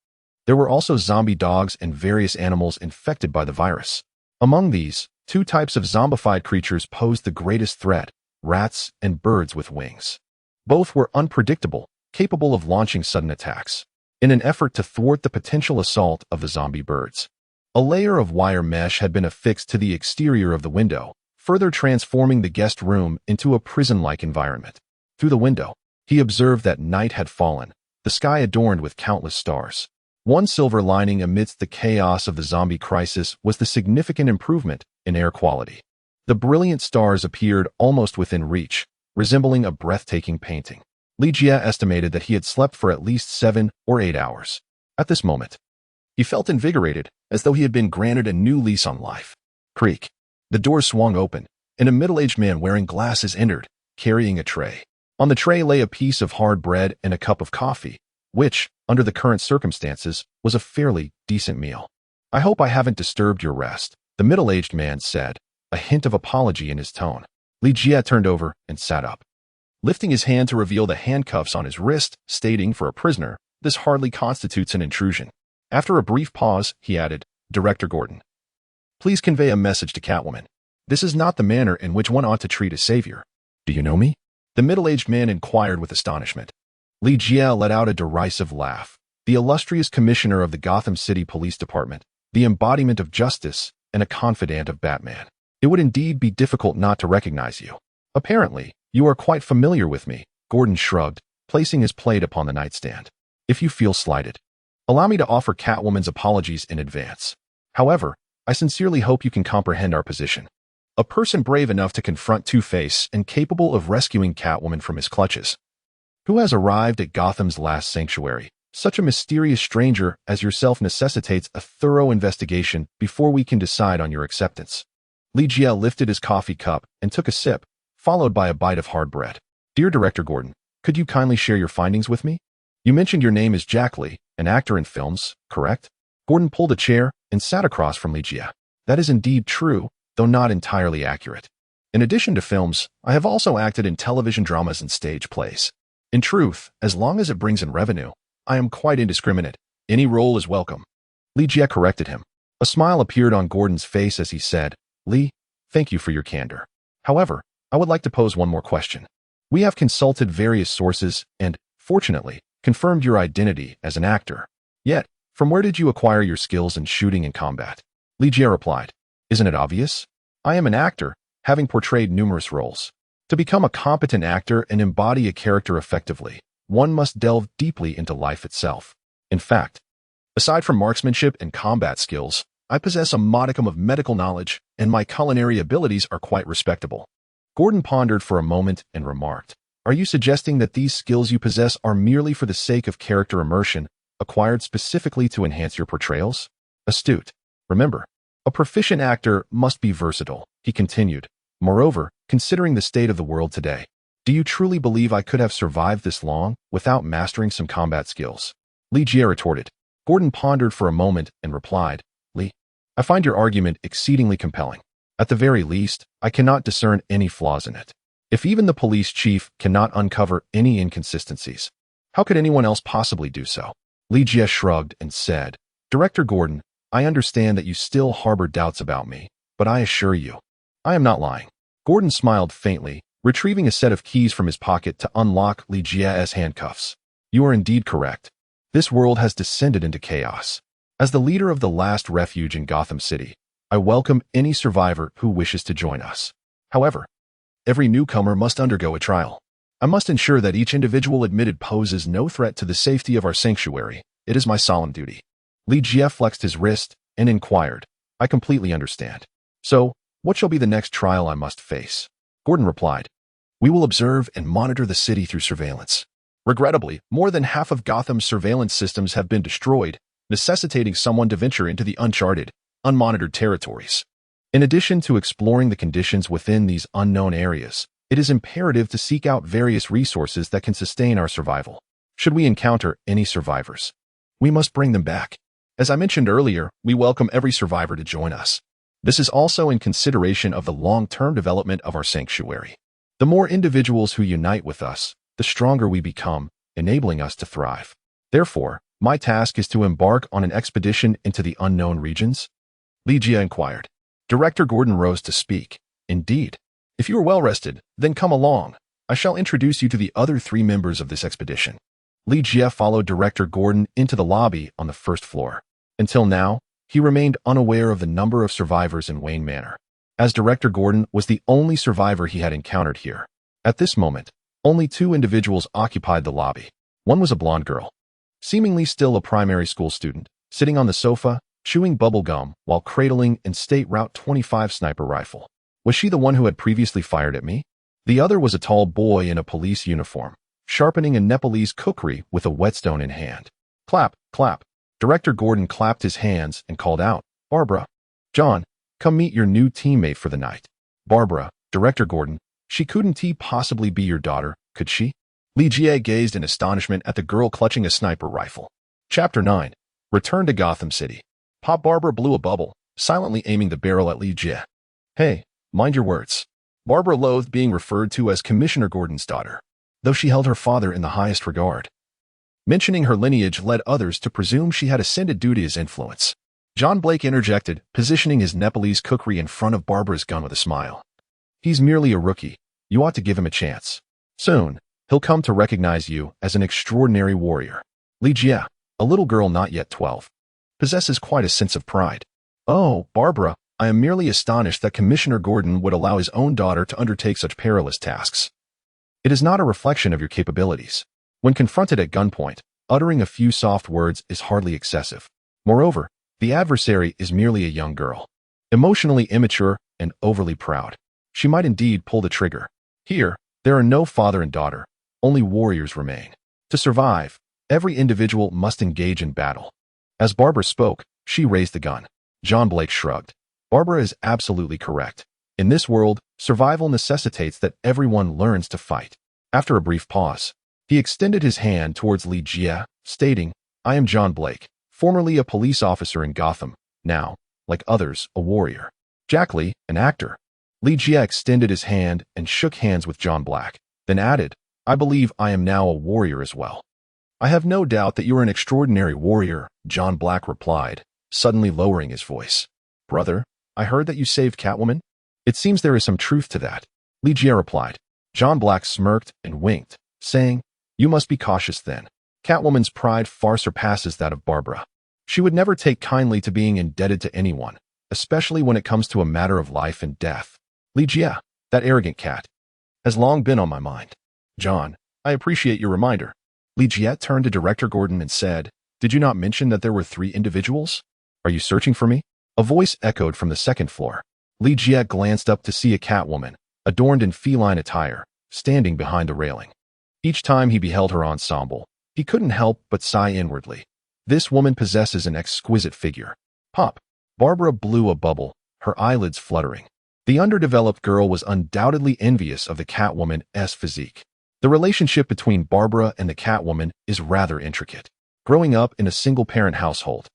There were also zombie dogs and various animals infected by the virus. Among these, two types of zombified creatures posed the greatest threat: rats and birds with wings. Both were unpredictable, capable of launching sudden attacks. In an effort to thwart the potential assault of the zombie birds, a layer of wire mesh had been affixed to the exterior of the window, further transforming the guest room into a prison-like environment. Through the window, he observed that night had fallen, the sky adorned with countless stars. One silver lining amidst the chaos of the zombie crisis was the significant improvement in air quality. The brilliant stars appeared almost within reach, resembling a breathtaking painting. Li Jie estimated that he had slept for at least 7 or 8 hours. At this moment, he felt invigorated, as though he had been granted a new lease on life. Creak. The door swung open, and a middle-aged man wearing glasses entered, carrying a tray. On the tray lay a piece of hard bread and a cup of coffee, which, under the current circumstances, was a fairly decent meal. "I hope I haven't disturbed your rest," the middle-aged man said, a hint of apology in his tone. Li Jie turned over and sat up, lifting his hand to reveal the handcuffs on his wrist, stating, "For a prisoner, this hardly constitutes an intrusion." After a brief pause, he added, "Director Gordon, please convey a message to Catwoman. This is not the manner in which one ought to treat a savior." "Do you know me?" the middle-aged man inquired with astonishment. Li Jie let out a derisive laugh. "The illustrious commissioner of the Gotham City Police Department, the embodiment of justice, and a confidant of Batman. It would indeed be difficult not to recognize you. Apparently, you are quite familiar with me," Gordon shrugged, placing his plate upon the nightstand. "If you feel slighted, allow me to offer Catwoman's apologies in advance. However, I sincerely hope you can comprehend our position. A person brave enough to confront Two-Face and capable of rescuing Catwoman from his clutches, who has arrived at Gotham's last sanctuary, Such a mysterious stranger as yourself necessitates a thorough investigation before we can decide on your acceptance. Li lifted his coffee cup and took a sip, followed by a bite of hard bread. Dear Director Gordon, could you kindly share your findings with me? You mentioned your name is Jack Lee, an actor in films, correct? Gordon pulled a chair and sat across from Li. That is indeed true, though not entirely accurate. In addition to films, I have also acted in television dramas and stage plays. In truth, as long as it brings in revenue, I am quite indiscriminate. Any role is welcome. Li corrected him. A smile appeared on Gordon's face as he said, Li, thank you for your candor. However, I would like to pose one more question. We have consulted various sources and, fortunately, confirmed your identity as an actor. Yet, from where did you acquire your skills in shooting and combat? Li replied, Isn't it obvious? I am an actor, having portrayed numerous roles. To become a competent actor and embody a character effectively, one must delve deeply into life itself. In fact, aside from marksmanship and combat skills, I possess a modicum of medical knowledge, and my culinary abilities are quite respectable. Gordon pondered for a moment and remarked, Are you suggesting that these skills you possess are merely for the sake of character immersion, acquired specifically to enhance your portrayals? Astute. Remember, a proficient actor must be versatile, he continued. Moreover, considering the state of the world today, do you truly believe I could have survived this long without mastering some combat skills? Li retorted. Gordon pondered for a moment and replied, Li, I find your argument exceedingly compelling. At the very least, I cannot discern any flaws in it. If even the police chief cannot uncover any inconsistencies, how could anyone else possibly do so? Li shrugged and said, Director Gordon, I understand that you still harbor doubts about me, but I assure you, I am not lying. Gordon smiled faintly, retrieving a set of keys from his pocket to unlock Li Jia's handcuffs. You are indeed correct. This world has descended into chaos. As the leader of the last refuge in Gotham City, I welcome any survivor who wishes to join us. However, every newcomer must undergo a trial. I must ensure that each individual admitted poses no threat to the safety of our sanctuary. It is my solemn duty. Li flexed his wrist and inquired, I completely understand. So, what shall be the next trial I must face? Gordon replied, We will observe and monitor the city through surveillance. Regrettably, more than half of Gotham's surveillance systems have been destroyed, necessitating someone to venture into the uncharted, unmonitored territories. In addition to exploring the conditions within these unknown areas, it is imperative to seek out various resources that can sustain our survival. Should we encounter any survivors, we must bring them back. As I mentioned earlier, we welcome every survivor to join us. This is also in consideration of the long-term development of our sanctuary. The more individuals who unite with us, the stronger we become, enabling us to thrive. Therefore, my task is to embark on an expedition into the unknown regions. Li inquired. Director Gordon rose to speak. Indeed. If you are well rested, then come along. I shall introduce you to the other 3 members of this expedition. Li followed Director Gordon into the lobby on the first floor. Until now, he remained unaware of the number of survivors in Wayne Manor, as Director Gordon was the only survivor he had encountered here. At this moment, only 2 individuals occupied the lobby. One was a blonde girl, seemingly still a primary school student, sitting on the sofa, chewing bubble gum while cradling an State Route 25 sniper rifle. Was she the one who had previously fired at me? The other was a tall boy in a police uniform, sharpening a Nepalese kukri with a whetstone in hand. Clap, clap. Director Gordon clapped his hands and called out, Barbara. John, come meet your new teammate for the night. Barbara, Director Gordon, she couldn't possibly be your daughter, could she? Li gazed in astonishment at the girl clutching a sniper rifle. Chapter 9. Return to Gotham City. Pop Barbara blew a bubble, silently aiming the barrel at Li. Hey, mind your words. Barbara loathed being referred to as Commissioner Gordon's daughter, though she held her father in the highest regard. Mentioning her lineage led others to presume she had ascended due to his influence. John Blake interjected, positioning his Nepalese kukri in front of Barbara's gun with a smile. He's merely a rookie. You ought to give him a chance. Soon, he'll come to recognize you as an extraordinary warrior. Li Jia, a little girl not yet 12, possesses quite a sense of pride. Oh, Barbara, I am merely astonished that Commissioner Gordon would allow his own daughter to undertake such perilous tasks. It is not a reflection of your capabilities. When confronted at gunpoint, uttering a few soft words is hardly excessive. Moreover, the adversary is merely a young girl, emotionally immature and overly proud. She might indeed pull the trigger. Here, there are no father and daughter, only warriors remain. To survive, Every individual must engage in battle. As Barbara spoke, she raised the gun. John Blake shrugged. Barbara is absolutely correct. In this world, survival necessitates that everyone learns to fight. After a brief pause, he extended his hand towards Li Jie, stating, I am John Blake, formerly a police officer in Gotham, now, like others, a warrior. Jack Lee, an actor. Li Jie extended his hand and shook hands with John Black, then added, I believe I am now a warrior as well. I have no doubt that you are an extraordinary warrior, John Black replied, suddenly lowering his voice. Brother, I heard that you saved Catwoman? It seems there is some truth to that, Li Jie replied. John Black smirked and winked, saying, You must be cautious then. Catwoman's pride far surpasses that of Barbara. She would never take kindly to being indebted to anyone, especially when it comes to a matter of life and death. Li Jie, that arrogant cat, has long been on my mind. John, I appreciate your reminder. Li Jie turned to Director Gordon and said, Did you not mention that there were 3 individuals? Are you searching for me? A voice echoed from the second floor. Li Jie glanced up to see a Catwoman, adorned in feline attire, standing behind the railing. Each time he beheld her ensemble, he couldn't help but sigh inwardly. This woman possesses an exquisite figure. Pop. Barbara blew a bubble, her eyelids fluttering. The underdeveloped girl was undoubtedly envious of the Catwoman's physique. The relationship between Barbara and the Catwoman is rather intricate. Growing up in a single-parent household,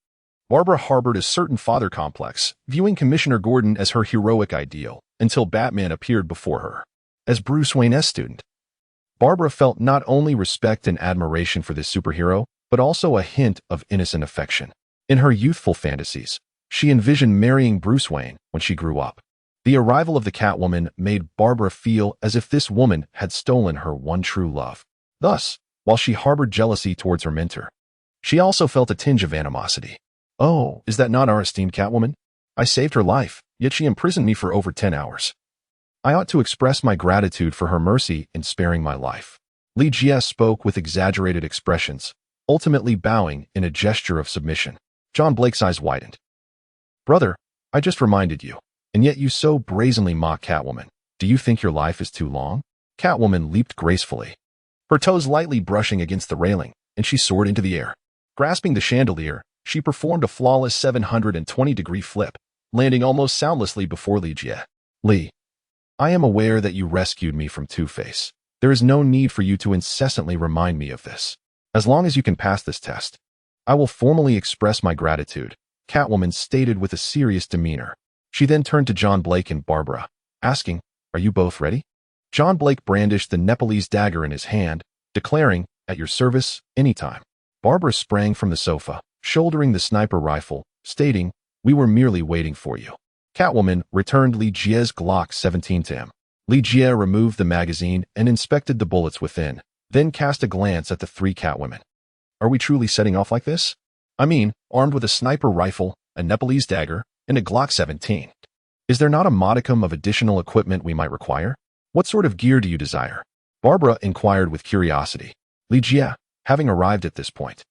Barbara harbored a certain father complex, viewing Commissioner Gordon as her heroic ideal, until Batman appeared before her. As Bruce Wayne's student, Barbara felt not only respect and admiration for this superhero, but also a hint of innocent affection. In her youthful fantasies, she envisioned marrying Bruce Wayne when she grew up. The arrival of the Catwoman made Barbara feel as if this woman had stolen her one true love. Thus, while she harbored jealousy towards her mentor, she also felt a tinge of animosity. Oh, is that not our esteemed Catwoman? I saved her life, yet she imprisoned me for over 10 hours. I ought to express my gratitude for her mercy in sparing my life. Li Jie spoke with exaggerated expressions, ultimately bowing in a gesture of submission. John Blake's eyes widened. Brother, I just reminded you, and yet you so brazenly mock Catwoman. Do you think your life is too long? Catwoman leaped gracefully, her toes lightly brushing against the railing, and she soared into the air. Grasping the chandelier, she performed a flawless 720-degree flip, landing almost soundlessly before Li Jie. Li, I am aware that you rescued me from Two-Face. There is no need for you to incessantly remind me of this. As long as you can pass this test, I will formally express my gratitude, Catwoman stated with a serious demeanor. She then turned to John Blake and Barbara, asking, Are you both ready? John Blake brandished the Nepalese dagger in his hand, declaring, At your service, anytime. Barbara sprang from the sofa, shouldering the sniper rifle, stating, We were merely waiting for you. Catwoman returned Li Jie's Glock 17 to him. Li Jie removed the magazine and inspected the bullets within, then cast a glance at the 3 Catwomen. Are we truly setting off like this? I mean, armed with a sniper rifle, a Nepalese dagger, and a Glock 17. Is there not a modicum of additional equipment we might require? What sort of gear do you desire? Barbara inquired with curiosity. Li Jie, having arrived at this point,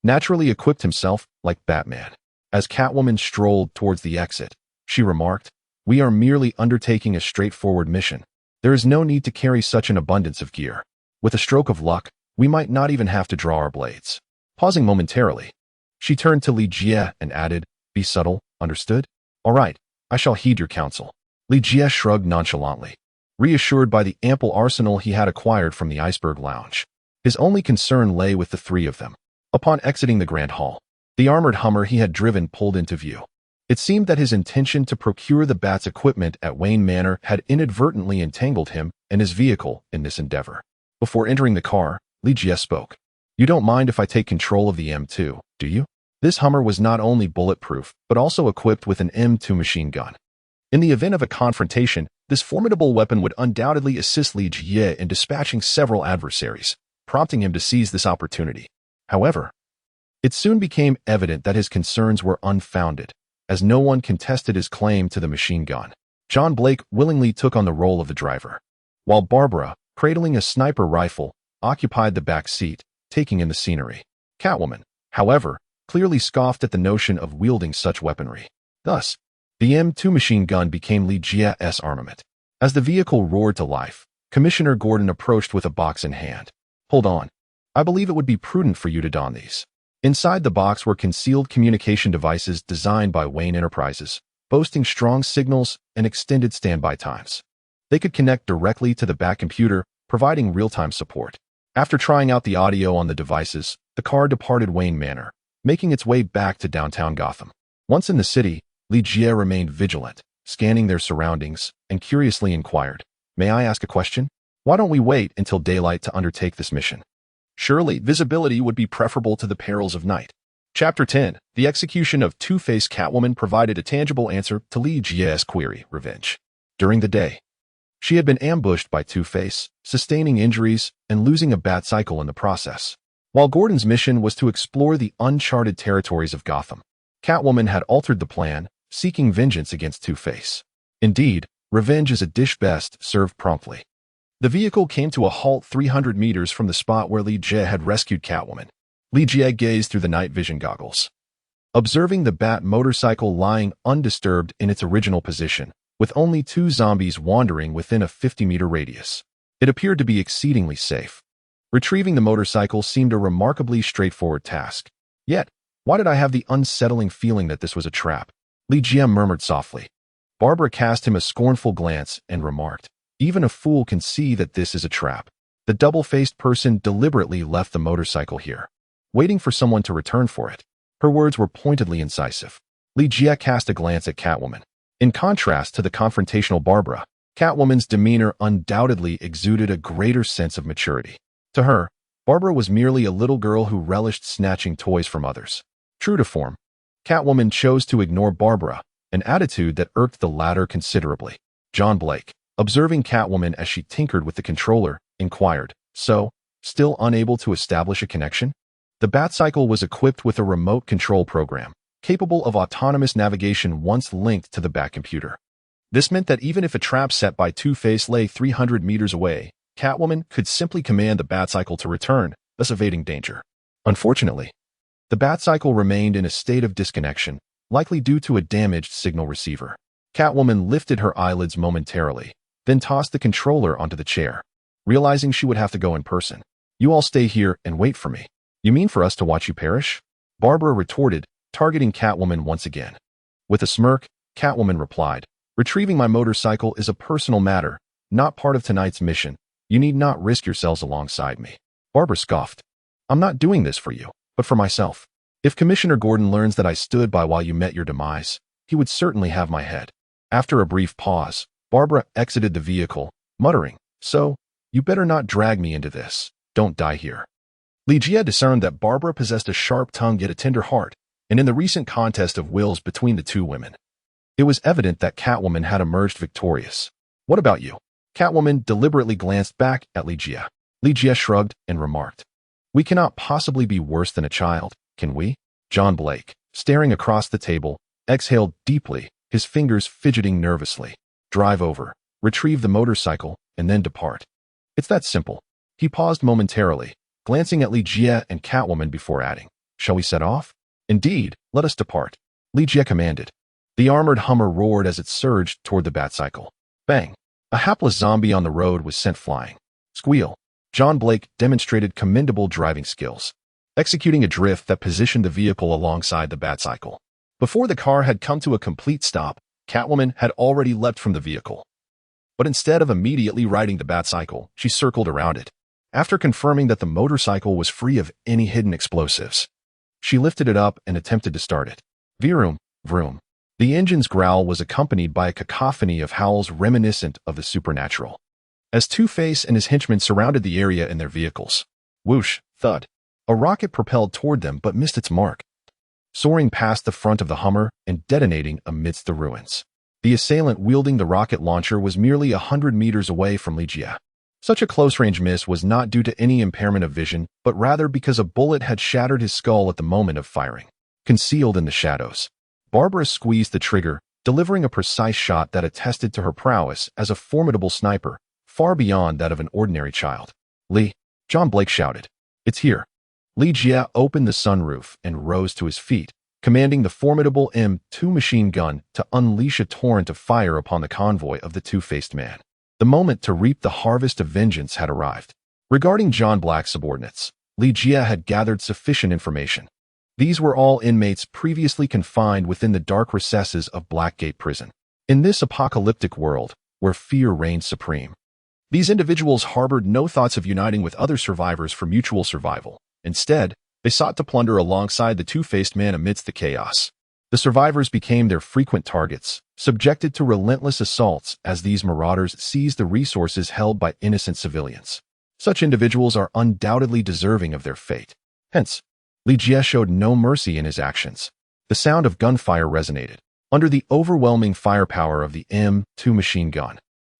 naturally equipped himself like Batman. As Catwoman strolled towards the exit, she remarked, We are merely undertaking a straightforward mission. There is no need to carry such an abundance of gear. With a stroke of luck, we might not even have to draw our blades. Pausing momentarily, she turned to Li Jie and added, Be subtle, understood? All right, I shall heed your counsel. Li Jie shrugged nonchalantly, reassured by the ample arsenal he had acquired from the Iceberg Lounge. His only concern lay with the 3 of them. Upon exiting the Grand Hall, the armored Hummer he had driven pulled into view. It seemed that his intention to procure the Bat's equipment at Wayne Manor had inadvertently entangled him and his vehicle in this endeavor. Before entering the car, Li Jie spoke. You don't mind if I take control of the M2, do you? This Hummer was not only bulletproof, but also equipped with an M2 machine gun. In the event of a confrontation, this formidable weapon would undoubtedly assist Li Jie in dispatching several adversaries, prompting him to seize this opportunity. However, it soon became evident that his concerns were unfounded, as no one contested his claim to the machine gun. John Blake willingly took on the role of the driver, while Barbara, cradling a sniper rifle, occupied the back seat, taking in the scenery. Catwoman, however, clearly scoffed at the notion of wielding such weaponry. Thus, the M2 machine gun became Li Jie's armament. As the vehicle roared to life, Commissioner Gordon approached with a box in hand. Hold on. I believe it would be prudent for you to don these. Inside the box were concealed communication devices designed by Wayne Enterprises, boasting strong signals and extended standby times. They could connect directly to the Bat computer, providing real-time support. After trying out the audio on the devices, the car departed Wayne Manor, making its way back to downtown Gotham. Once in the city, Li remained vigilant, scanning their surroundings, and curiously inquired, "May I ask a question? Why don't we wait until daylight to undertake this mission? Surely, visibility would be preferable to the perils of night." Chapter 10. The execution of Two-Face Catwoman provided a tangible answer to Li's query, revenge. During the day, she had been ambushed by Two-Face, sustaining injuries and losing a bat cycle in the process. While Gordon's mission was to explore the uncharted territories of Gotham, Catwoman had altered the plan, seeking vengeance against Two-Face. Indeed, revenge is a dish best served promptly. The vehicle came to a halt 300 meters from the spot where Li had rescued Catwoman. Li gazed through the night vision goggles, observing the Bat motorcycle lying undisturbed in its original position, with only 2 zombies wandering within a 50-meter radius. It appeared to be exceedingly safe. Retrieving the motorcycle seemed a remarkably straightforward task. Yet, why did I have the unsettling feeling that this was a trap? Li murmured softly. Barbara cast him a scornful glance and remarked, "Even a fool can see that this is a trap. The double-faced person deliberately left the motorcycle here, waiting for someone to return for it." Her words were pointedly incisive. Li cast a glance at Catwoman. In contrast to the confrontational Barbara, Catwoman's demeanor undoubtedly exuded a greater sense of maturity. To her, Barbara was merely a little girl who relished snatching toys from others. True to form, Catwoman chose to ignore Barbara, an attitude that irked the latter considerably. John Blake, observing Catwoman as she tinkered with the controller, inquired, "So, still unable to establish a connection?" The Batcycle was equipped with a remote control program, capable of autonomous navigation once linked to the Bat computer. This meant that even if a trap set by Two-Face lay 300 meters away, Catwoman could simply command the Batcycle to return, thus evading danger. Unfortunately, the Batcycle remained in a state of disconnection, likely due to a damaged signal receiver. Catwoman lifted her eyelids momentarily, then tossed the controller onto the chair, realizing she would have to go in person. "You all stay here and wait for me. You mean for us to watch you perish?" Barbara retorted, targeting Catwoman once again. With a smirk, Catwoman replied, "Retrieving my motorcycle is a personal matter, not part of tonight's mission. You need not risk yourselves alongside me." Barbara scoffed. "I'm not doing this for you, but for myself. If Commissioner Gordon learns that I stood by while you met your demise, he would certainly have my head." After a brief pause, Barbara exited the vehicle, muttering, "So, you better not drag me into this. Don't die here." Li discerned that Barbara possessed a sharp tongue yet a tender heart, and in the recent contest of wills between the two women, it was evident that Catwoman had emerged victorious. "What about you?" Catwoman deliberately glanced back at Li shrugged and remarked, "We cannot possibly be worse than a child, can we?" John Blake, staring across the table, exhaled deeply, his fingers fidgeting nervously. "Drive over, retrieve the motorcycle, and then depart. It's that simple." He paused momentarily, glancing at Li and Catwoman before adding, "Shall we set off?" "Indeed, let us depart," Li commanded. The armored Hummer roared as it surged toward the Batcycle. Bang! A hapless zombie on the road was sent flying. Squeal! John Blake demonstrated commendable driving skills, executing a drift that positioned the vehicle alongside the Batcycle. Before the car had come to a complete stop, Catwoman had already leapt from the vehicle. But instead of immediately riding the Batcycle, she circled around it. After confirming that the motorcycle was free of any hidden explosives, she lifted it up and attempted to start it. Vroom, vroom. The engine's growl was accompanied by a cacophony of howls reminiscent of the supernatural. As Two-Face and his henchmen surrounded the area in their vehicles, whoosh, thud, a rocket propelled toward them but missed its mark, soaring past the front of the Hummer and detonating amidst the ruins. The assailant wielding the rocket launcher was merely 100 meters away from Li. Such a close-range miss was not due to any impairment of vision, but rather because a bullet had shattered his skull at the moment of firing. Concealed in the shadows, Barbara squeezed the trigger, delivering a precise shot that attested to her prowess as a formidable sniper, far beyond that of an ordinary child. "Li," John Blake shouted. "It's here." Li opened the sunroof and rose to his feet, commanding the formidable M2 machine gun to unleash a torrent of fire upon the convoy of the Two-Faced Man. The moment to reap the harvest of vengeance had arrived. Regarding John Black's subordinates, Li Jie had gathered sufficient information. These were all inmates previously confined within the dark recesses of Blackgate Prison. In this apocalyptic world, where fear reigned supreme, these individuals harbored no thoughts of uniting with other survivors for mutual survival. Instead, they sought to plunder alongside the two-faced man amidst the chaos. The survivors became their frequent targets, subjected to relentless assaults as these marauders seized the resources held by innocent civilians. Such individuals are undoubtedly deserving of their fate. Hence, Li Jie showed no mercy in his actions. The sound of gunfire resonated. Under the overwhelming firepower of the M2 machine gun,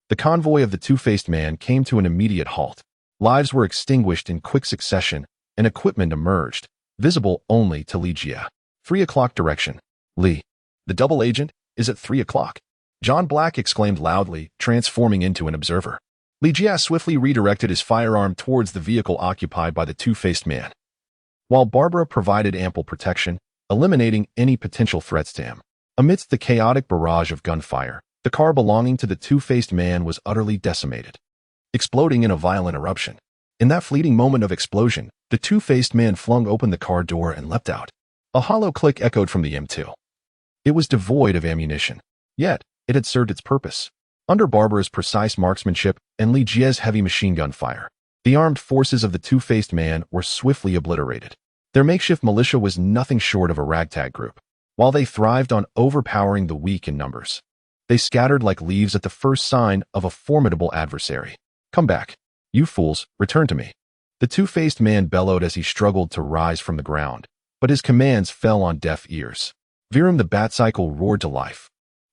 the convoy of the two-faced man came to an immediate halt. Lives were extinguished in quick succession, and equipment emerged, visible only to Li Jie. 3 o'clock direction. Li, the double agent, is at 3 o'clock. John Black exclaimed loudly, transforming into an observer. Li Jie swiftly redirected his firearm towards the vehicle occupied by the two-faced man, while Barbara provided ample protection, eliminating any potential threats to him. Amidst the chaotic barrage of gunfire, the car belonging to the two-faced man was utterly decimated, exploding in a violent eruption. In that fleeting moment of explosion, the two-faced man flung open the car door and leapt out. A hollow click echoed from the M2. It was devoid of ammunition, yet it had served its purpose. Under Barbara's precise marksmanship and Li Jie's heavy machine gun fire, the armed forces of the two-faced man were swiftly obliterated. Their makeshift militia was nothing short of a ragtag group. While they thrived on overpowering the weak in numbers, they scattered like leaves at the first sign of a formidable adversary. "Come back, you fools, return to me." The two-faced man bellowed as he struggled to rise from the ground, but his commands fell on deaf ears. Virum the Batcycle roared to life.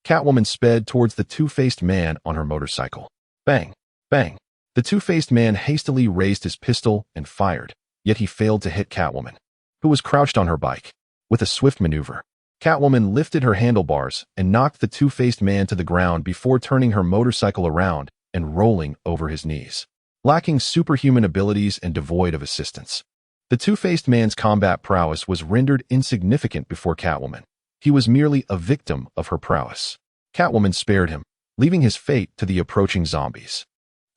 Catwoman sped towards the two-faced man on her motorcycle. Bang! Bang! The two-faced man hastily raised his pistol and fired, yet he failed to hit Catwoman, who was crouched on her bike. With a swift maneuver, Catwoman lifted her handlebars and knocked the two-faced man to the ground before turning her motorcycle around and rolling over his knees. Lacking superhuman abilities and devoid of assistance, the two-faced man's combat prowess was rendered insignificant before Catwoman. He was merely a victim of her prowess. Catwoman spared him, leaving his fate to the approaching zombies.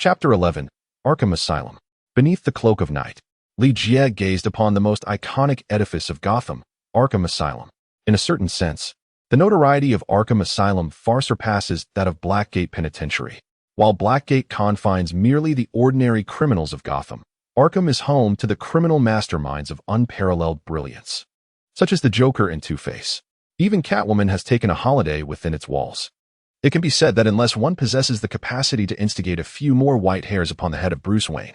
Chapter 11. Arkham Asylum. Beneath the cloak of night, Li Jie gazed upon the most iconic edifice of Gotham, Arkham Asylum. In a certain sense, the notoriety of Arkham Asylum far surpasses that of Blackgate Penitentiary. While Blackgate confines merely the ordinary criminals of Gotham, Arkham is home to the criminal masterminds of unparalleled brilliance, such as the Joker and Two-Face. Even Catwoman has taken a holiday within its walls. It can be said that unless one possesses the capacity to instigate a few more white hairs upon the head of Bruce Wayne,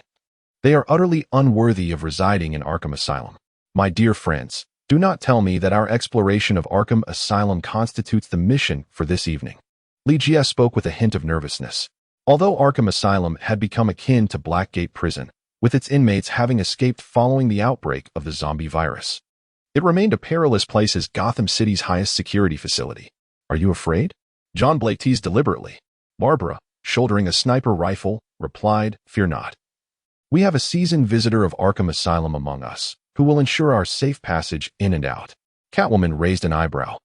they are utterly unworthy of residing in Arkham Asylum. My dear friends, do not tell me that our exploration of Arkham Asylum constitutes the mission for this evening. Li Jie spoke with a hint of nervousness. Although Arkham Asylum had become akin to Blackgate Prison, with its inmates having escaped following the outbreak of the zombie virus, it remained a perilous place as Gotham City's highest security facility. "Are you afraid?" John Blake teased deliberately. Barbara, shouldering a sniper rifle, replied, "Fear not. We have a seasoned visitor of Arkham Asylum among us, who will ensure our safe passage in and out." Catwoman raised an eyebrow,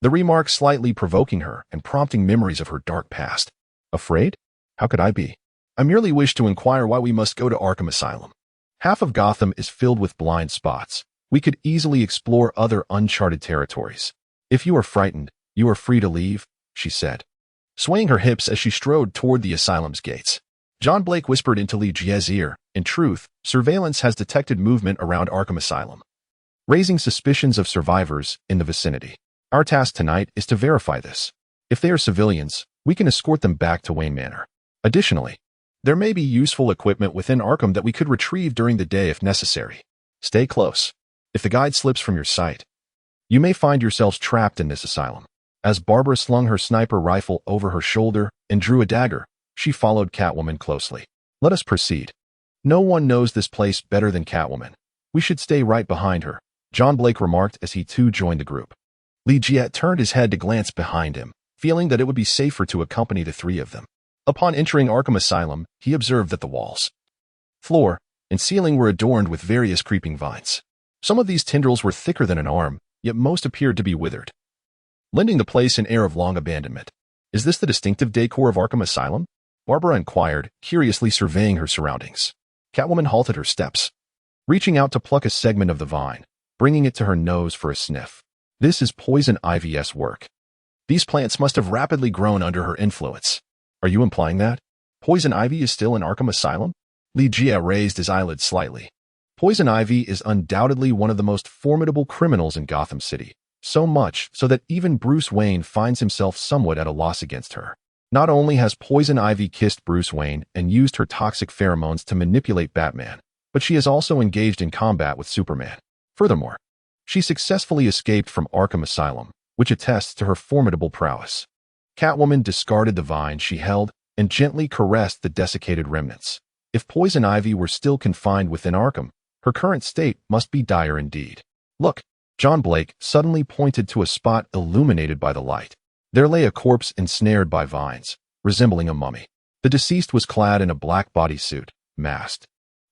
the remark slightly provoking her and prompting memories of her dark past. "Afraid? How could I be? I merely wish to inquire why we must go to Arkham Asylum. Half of Gotham is filled with blind spots. We could easily explore other uncharted territories. If you are frightened, you are free to leave," she said, swaying her hips as she strode toward the asylum's gates. John Blake whispered into Li Jie's ear, "In truth, surveillance has detected movement around Arkham Asylum, raising suspicions of survivors in the vicinity. Our task tonight is to verify this. If they are civilians, we can escort them back to Wayne Manor. Additionally, there may be useful equipment within Arkham that we could retrieve during the day if necessary. Stay close. If the guide slips from your sight, you may find yourselves trapped in this asylum." As Barbara slung her sniper rifle over her shoulder and drew a dagger, she followed Catwoman closely. "Let us proceed. No one knows this place better than Catwoman. We should stay right behind her," John Blake remarked as he too joined the group. Li Jie turned his head to glance behind him, feeling that it would be safer to accompany the three of them. Upon entering Arkham Asylum, he observed that the walls, floor, and ceiling were adorned with various creeping vines. Some of these tendrils were thicker than an arm, yet most appeared to be withered, lending the place an air of long abandonment. "Is this the distinctive decor of Arkham Asylum?" Barbara inquired, curiously surveying her surroundings. Catwoman halted her steps. reaching out to pluck a segment of the vine, bringing it to her nose for a sniff. This is poison ivy's work. These plants must have rapidly grown under her influence. Are you implying that poison ivy is still in Arkham Asylum? Li Jie raised his eyelids slightly. Poison ivy is undoubtedly one of the most formidable criminals in Gotham City, so much so that even Bruce Wayne finds himself somewhat at a loss against her. Not only has poison ivy kissed Bruce Wayne and used her toxic pheromones to manipulate Batman, but she has also engaged in combat with Superman. Furthermore, she successfully escaped from Arkham Asylum, which attests to her formidable prowess. Catwoman discarded the vine she held and gently caressed the desiccated remnants. If poison ivy were still confined within Arkham, her current state must be dire indeed. Look, John Blake suddenly pointed to a spot illuminated by the light. There lay a corpse ensnared by vines, resembling a mummy. The deceased was clad in a black bodysuit, masked,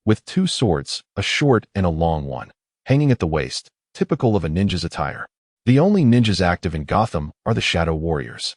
with two swords, a short and a long one, hanging at the waist, typical of a ninja's attire. The only ninjas active in Gotham are the Shadow Warriors,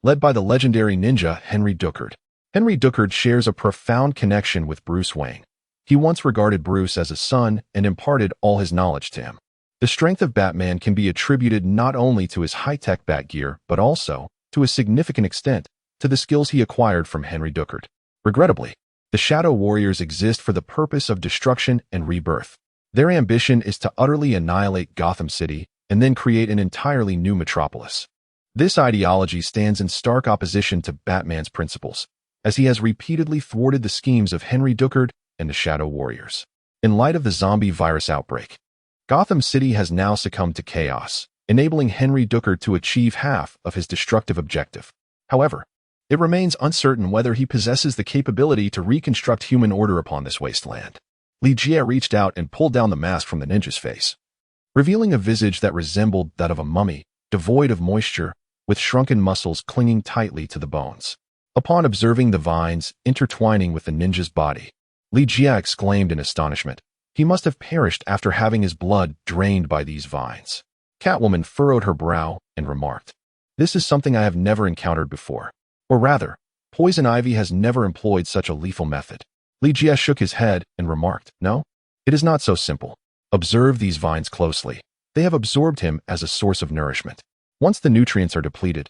led by the legendary ninja Henry Duckard. Henry Duckard shares a profound connection with Bruce Wayne. He once regarded Bruce as a son and imparted all his knowledge to him. The strength of Batman can be attributed not only to his high-tech bat gear, but also, to a significant extent, to the skills he acquired from Henry Duckard. Regrettably, the Shadow Warriors exist for the purpose of destruction and rebirth. Their ambition is to utterly annihilate Gotham City and then create an entirely new metropolis. This ideology stands in stark opposition to Batman's principles, as he has repeatedly thwarted the schemes of Henry Duckard and the Shadow Warriors. In light of the zombie virus outbreak, Gotham City has now succumbed to chaos, enabling Henry Duckard to achieve half of his destructive objective. However, it remains uncertain whether he possesses the capability to reconstruct human order upon this wasteland. Li Jie reached out and pulled down the mask from the ninja's face, revealing a visage that resembled that of a mummy, devoid of moisture, with shrunken muscles clinging tightly to the bones. Upon observing the vines intertwining with the ninja's body, Li Jie exclaimed in astonishment. He must have perished after having his blood drained by these vines. Catwoman furrowed her brow and remarked, "This is something I have never encountered before. Or rather, poison ivy has never employed such a lethal method." Li Jie shook his head and remarked, "No, it is not so simple. Observe these vines closely. They have absorbed him as a source of nourishment. Once the nutrients are depleted,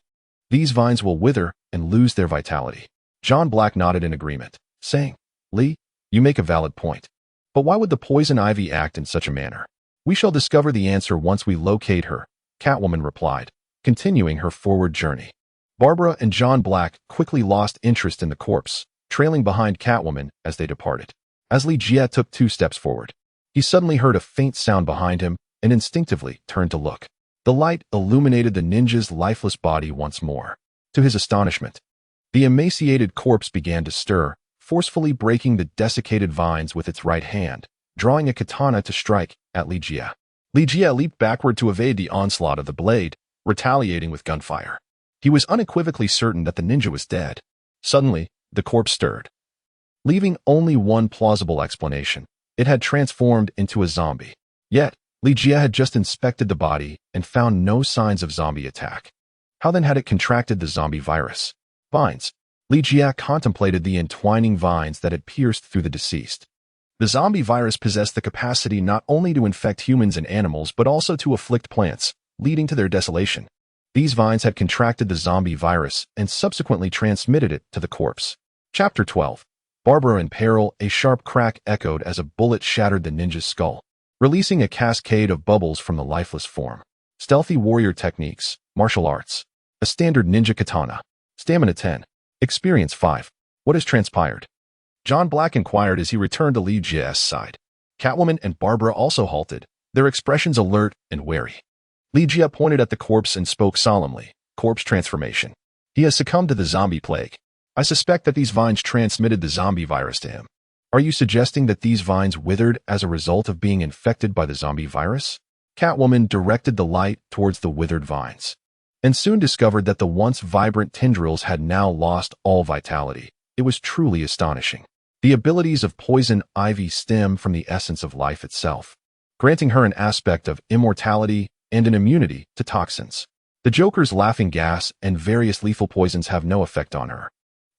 these vines will wither and lose their vitality." John Black nodded in agreement, saying, "Lee, you make a valid point. But why would the poison ivy act in such a manner?" "We shall discover the answer once we locate her," Catwoman replied, continuing her forward journey. Barbara and John Black quickly lost interest in the corpse, trailing behind Catwoman as they departed. As Li Jie took 2 steps forward, he suddenly heard a faint sound behind him and instinctively turned to look. The light illuminated the ninja's lifeless body once more. To his astonishment, the emaciated corpse began to stir, forcefully breaking the desiccated vines with its right hand, drawing a katana to strike at Li Jie. Li Jie leaped backward to evade the onslaught of the blade, retaliating with gunfire. He was unequivocally certain that the ninja was dead. Suddenly, the corpse stirred, leaving only one plausible explanation. It had transformed into a zombie. Yet, Li Jie had just inspected the body and found no signs of zombie attack. How then had it contracted the zombie virus? Vines. Li Jie contemplated the entwining vines that had pierced through the deceased. The zombie virus possessed the capacity not only to infect humans and animals but also to afflict plants, leading to their desolation. These vines had contracted the zombie virus and subsequently transmitted it to the corpse. Chapter 12. Barbara in peril. A sharp crack echoed as a bullet shattered the ninja's skull, releasing a cascade of bubbles from the lifeless form. Stealthy warrior techniques, martial arts. A standard ninja katana. Stamina 10. Experience 5. What has transpired? John Black inquired as he returned to Li Jie's side. Catwoman and Barbara also halted, their expressions alert and wary. Li Jie pointed at the corpse and spoke solemnly. "Corpse transformation. He has succumbed to the zombie plague. I suspect that these vines transmitted the zombie virus to him." "Are you suggesting that these vines withered as a result of being infected by the zombie virus?" Catwoman directed the light towards the withered vines, and soon discovered that the once vibrant tendrils had now lost all vitality. It was truly astonishing. The abilities of poison ivy stem from the essence of life itself, granting her an aspect of immortality and an immunity to toxins. The Joker's laughing gas and various lethal poisons have no effect on her.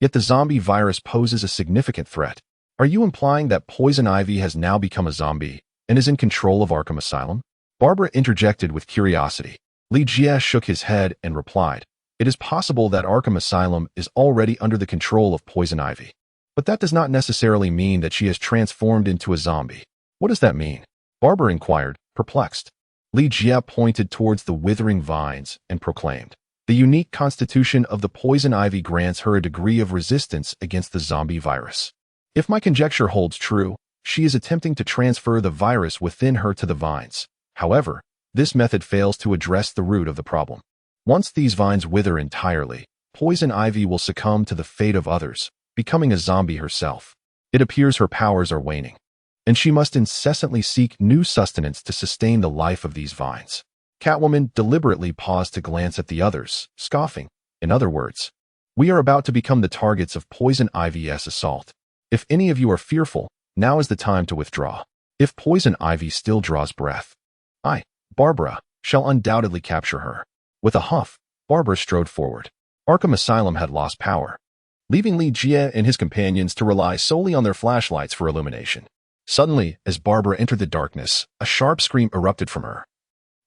Yet the zombie virus poses a significant threat. "Are you implying that poison ivy has now become a zombie?" and is in control of Arkham Asylum? Barbara interjected with curiosity. Li Jie shook his head and replied, "It is possible that Arkham Asylum is already under the control of Poison Ivy. But that does not necessarily mean that she has transformed into a zombie." "What does that mean?" Barbara inquired, perplexed. Li Jie pointed towards the withering vines and proclaimed, "The unique constitution of the Poison Ivy grants her a degree of resistance against the zombie virus. If my conjecture holds true, she is attempting to transfer the virus within her to the vines. However, this method fails to address the root of the problem. Once these vines wither entirely, Poison Ivy will succumb to the fate of others, becoming a zombie herself. It appears her powers are waning, and she must incessantly seek new sustenance to sustain the life of these vines." Catwoman deliberately paused to glance at the others, scoffing. "In other words, we are about to become the targets of Poison Ivy's assault. If any of you are fearful, now is the time to withdraw. If Poison Ivy still draws breath, I, Barbara, shall undoubtedly capture her." With a huff, Barbara strode forward. Arkham Asylum had lost power, leaving Li Jie and his companions to rely solely on their flashlights for illumination. Suddenly, as Barbara entered the darkness, a sharp scream erupted from her,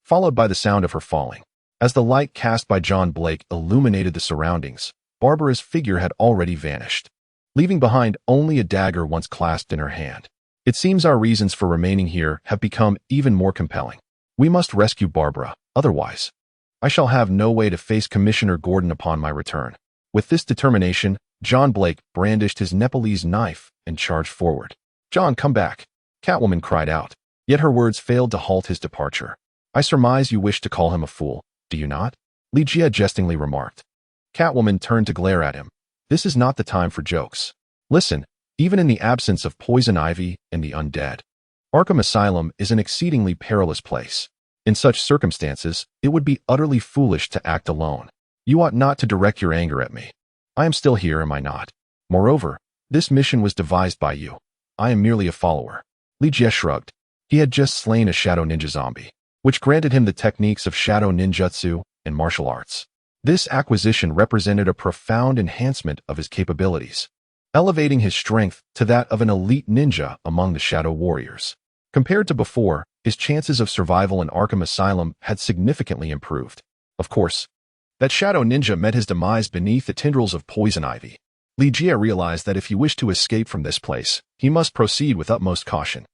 followed by the sound of her falling. As the light cast by John Blake illuminated the surroundings, Barbara's figure had already vanished, leaving behind only a dagger once clasped in her hand. "It seems our reasons for remaining here have become even more compelling. We must rescue Barbara, otherwise I shall have no way to face Commissioner Gordon upon my return." With this determination, John Blake brandished his Nepalese knife and charged forward. "John, come back," Catwoman cried out, yet her words failed to halt his departure. "I surmise you wish to call him a fool, do you not?" Li Jie jestingly remarked. Catwoman turned to glare at him. "This is not the time for jokes. Listen, even in the absence of Poison Ivy and the undead, Arkham Asylum is an exceedingly perilous place. In such circumstances, it would be utterly foolish to act alone. You ought not to direct your anger at me. I am still here, am I not? Moreover, this mission was devised by you. I am merely a follower." Li Jie shrugged. He had just slain a shadow ninja zombie, which granted him the techniques of shadow ninjutsu and martial arts. This acquisition represented a profound enhancement of his capabilities, elevating his strength to that of an elite ninja among the shadow warriors. Compared to before, his chances of survival in Arkham Asylum had significantly improved. Of course, that shadow ninja met his demise beneath the tendrils of Poison Ivy. Li Jie realized that if he wished to escape from this place, he must proceed with utmost caution.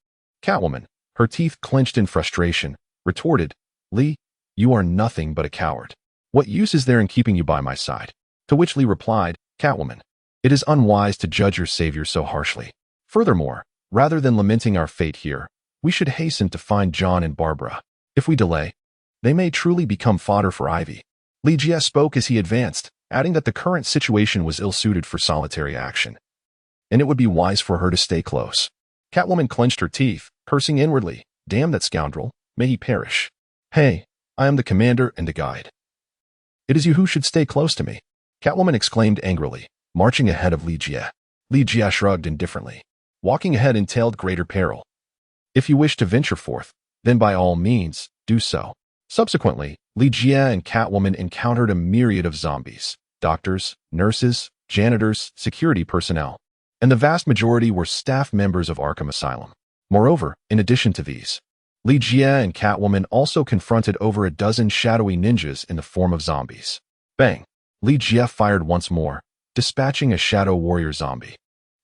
Catwoman, her teeth clenched in frustration, retorted, "Li, you are nothing but a coward. What use is there in keeping you by my side?" To which Li replied, "Catwoman, it is unwise to judge your savior so harshly. Furthermore, rather than lamenting our fate here, we should hasten to find John and Barbara. If we delay, they may truly become fodder for Ivy." Li Jie spoke as he advanced, adding that the current situation was ill-suited for solitary action, and it would be wise for her to stay close. Catwoman clenched her teeth, cursing inwardly, "Damn that scoundrel, may he perish. Hey, I am the commander and the guide. It is you who should stay close to me," Catwoman exclaimed angrily, marching ahead of Li Jie. Li Jie shrugged indifferently. Walking ahead entailed greater peril. If you wish to venture forth, then by all means, do so. Subsequently, Li Jie and Catwoman encountered a myriad of zombies, doctors, nurses, janitors, security personnel, and the vast majority were staff members of Arkham Asylum. Moreover, in addition to these, Li Jie and Catwoman also confronted over a dozen shadowy ninjas in the form of zombies. Bang! Li Jie fired once more, dispatching a shadow warrior zombie,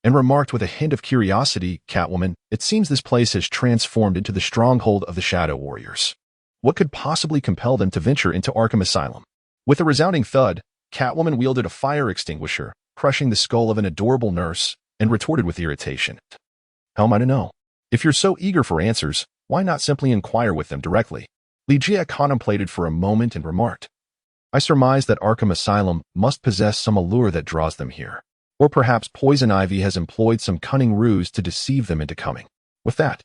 and remarked with a hint of curiosity, "Catwoman, it seems this place has transformed into the stronghold of the shadow warriors. What could possibly compel them to venture into Arkham Asylum?" With a resounding thud, Catwoman wielded a fire extinguisher, crushing the skull of an adorable nurse, and retorted with irritation, "How am I to know? If you're so eager for answers, why not simply inquire with them directly?" Li Jie contemplated for a moment and remarked, "I surmise that Arkham Asylum must possess some allure that draws them here. Or perhaps Poison Ivy has employed some cunning ruse to deceive them into coming." With that,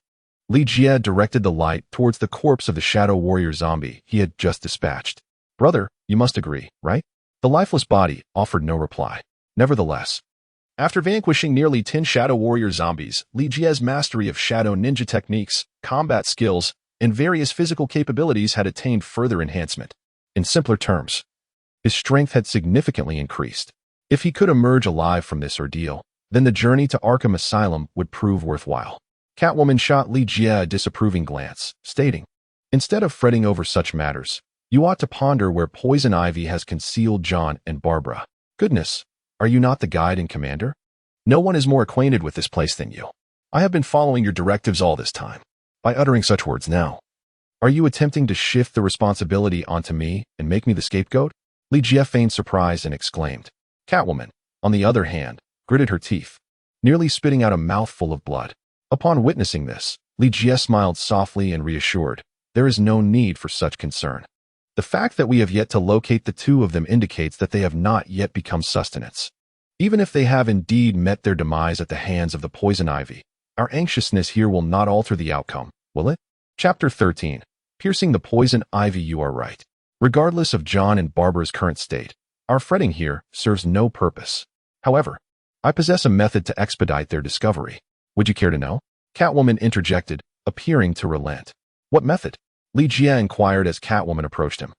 Li Jie directed the light towards the corpse of the shadow warrior zombie he had just dispatched. "Brother, you must agree, right?" The lifeless body offered no reply. Nevertheless, after vanquishing nearly 10 shadow warrior zombies, Li Jie's mastery of shadow ninja techniques, combat skills, and various physical capabilities had attained further enhancement. In simpler terms, his strength had significantly increased. If he could emerge alive from this ordeal, then the journey to Arkham Asylum would prove worthwhile. Catwoman shot Li Jie a disapproving glance, stating, "Instead of fretting over such matters, you ought to ponder where Poison Ivy has concealed John and Barbara. Goodness, are you not the guide and commander? No one is more acquainted with this place than you. I have been following your directives all this time." By uttering such words now, are you attempting to shift the responsibility onto me and make me the scapegoat? Li Jie feigned surprise and exclaimed. Catwoman, on the other hand, gritted her teeth, nearly spitting out a mouthful of blood. Upon witnessing this, Li Jie smiled softly and reassured, "There is no need for such concern. The fact that we have yet to locate the two of them indicates that they have not yet become sustenance. Even if they have indeed met their demise at the hands of the Poison Ivy, our anxiousness here will not alter the outcome, will it?" Chapter 13. Piercing the Poison Ivy. You are right. Regardless of John and Barbara's current state, our fretting here serves no purpose. However, I possess a method to expedite their discovery. Would you care to know? Catwoman interjected, appearing to relent. What method? Li Jie inquired as Catwoman approached him,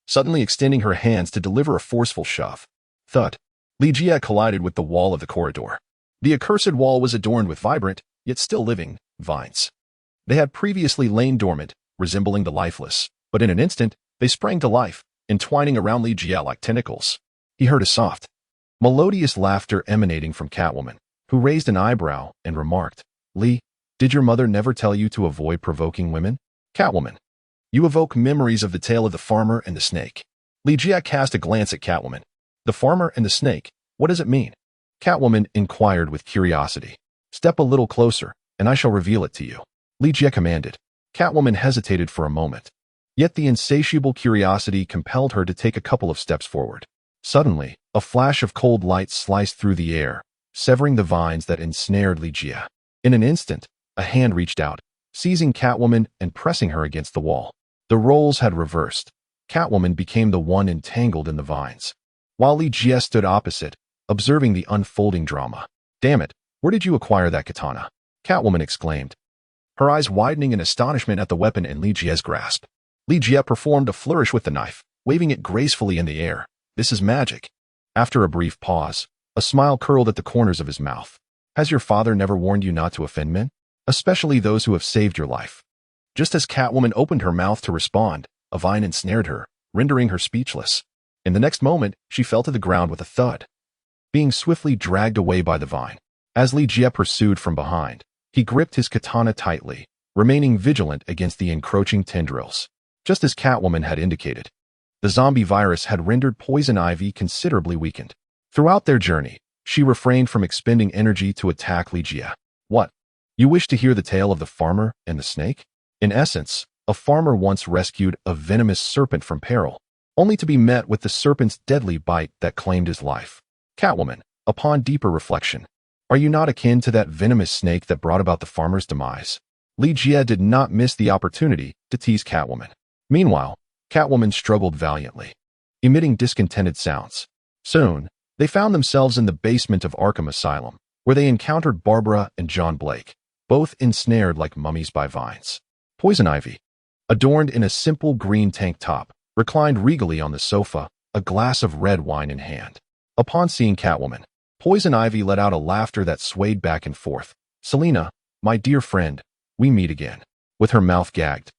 suddenly extending her hands to deliver a forceful shove. Thud. Li Jie collided with the wall of the corridor. The accursed wall was adorned with vibrant, yet still living, vines. They had previously lain dormant, resembling the lifeless, but in an instant, they sprang to life, entwining around Li Jie like tentacles. He heard a soft, melodious laughter emanating from Catwoman, who raised an eyebrow and remarked, "Li, did your mother never tell you to avoid provoking women?" Catwoman. You evoke memories of the tale of the farmer and the snake. Li Jie cast a glance at Catwoman. The farmer and the snake, what does it mean? Catwoman inquired with curiosity. Step a little closer, and I shall reveal it to you. Li Jie commanded. Catwoman hesitated for a moment. Yet the insatiable curiosity compelled her to take a couple of steps forward. Suddenly, a flash of cold light sliced through the air, severing the vines that ensnared Li Jie. In an instant, a hand reached out, seizing Catwoman and pressing her against the wall. The roles had reversed. Catwoman became the one entangled in the vines, while Li Jie stood opposite, observing the unfolding drama. Damn it, where did you acquire that katana? Catwoman exclaimed, her eyes widening in astonishment at the weapon in Li Jie's grasp. Li Jie performed a flourish with the knife, waving it gracefully in the air. This is magic. After a brief pause, a smile curled at the corners of his mouth. Has your father never warned you not to offend men? Especially those who have saved your life. Just as Catwoman opened her mouth to respond, a vine ensnared her, rendering her speechless. In the next moment, she fell to the ground with a thud, being swiftly dragged away by the vine. As Li Jie pursued from behind, he gripped his katana tightly, remaining vigilant against the encroaching tendrils. Just as Catwoman had indicated, the zombie virus had rendered Poison Ivy considerably weakened. Throughout their journey, she refrained from expending energy to attack Li Jie. What? You wish to hear the tale of the farmer and the snake? In essence, a farmer once rescued a venomous serpent from peril, only to be met with the serpent's deadly bite that claimed his life. Catwoman, upon deeper reflection, are you not akin to that venomous snake that brought about the farmer's demise? Li Jie did not miss the opportunity to tease Catwoman. Meanwhile, Catwoman struggled valiantly, emitting discontented sounds. Soon, they found themselves in the basement of Arkham Asylum, where they encountered Barbara and John Blake, both ensnared like mummies by vines. Poison Ivy, adorned in a simple green tank top, reclined regally on the sofa, a glass of red wine in hand. Upon seeing Catwoman, Poison Ivy let out a laughter that swayed back and forth. Selina, my dear friend, we meet again. With her mouth gagged,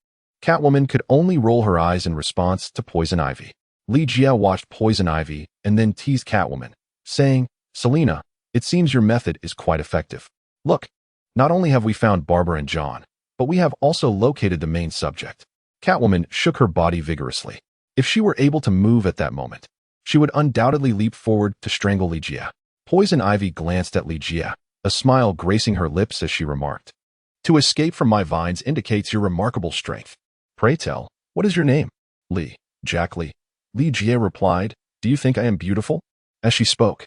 Catwoman could only roll her eyes in response to Poison Ivy. Li Jie watched Poison Ivy and then teased Catwoman, saying, Selina, it seems your method is quite effective. Look, not only have we found Barbara and John, but we have also located the main subject. Catwoman shook her body vigorously. If she were able to move at that moment, she would undoubtedly leap forward to strangle Li Jie. Poison Ivy glanced at Li Jie, a smile gracing her lips as she remarked, To escape from my vines indicates your remarkable strength. Pray tell, what is your name? Li, Jack Li. Li Jie replied, Do you think I am beautiful? As she spoke,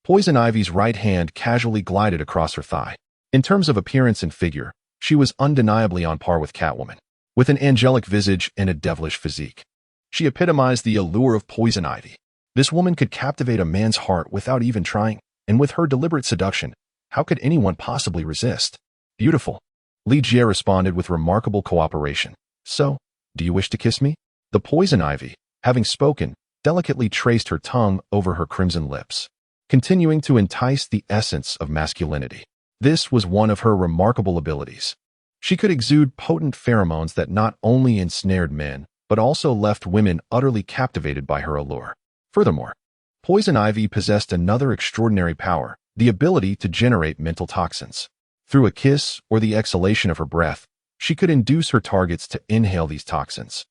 Poison Ivy's right hand casually glided across her thigh. In terms of appearance and figure, she was undeniably on par with Catwoman, with an angelic visage and a devilish physique. She epitomized the allure of Poison Ivy. This woman could captivate a man's heart without even trying, and with her deliberate seduction, how could anyone possibly resist? Beautiful. Li Jie responded with remarkable cooperation. So, do you wish to kiss me? The Poison Ivy, having spoken, delicately traced her tongue over her crimson lips, continuing to entice the essence of masculinity. This was one of her remarkable abilities. She could exude potent pheromones that not only ensnared men, but also left women utterly captivated by her allure. Furthermore, Poison Ivy possessed another extraordinary power, the ability to generate mental toxins. Through a kiss or the exhalation of her breath, she could induce her targets to inhale these toxins,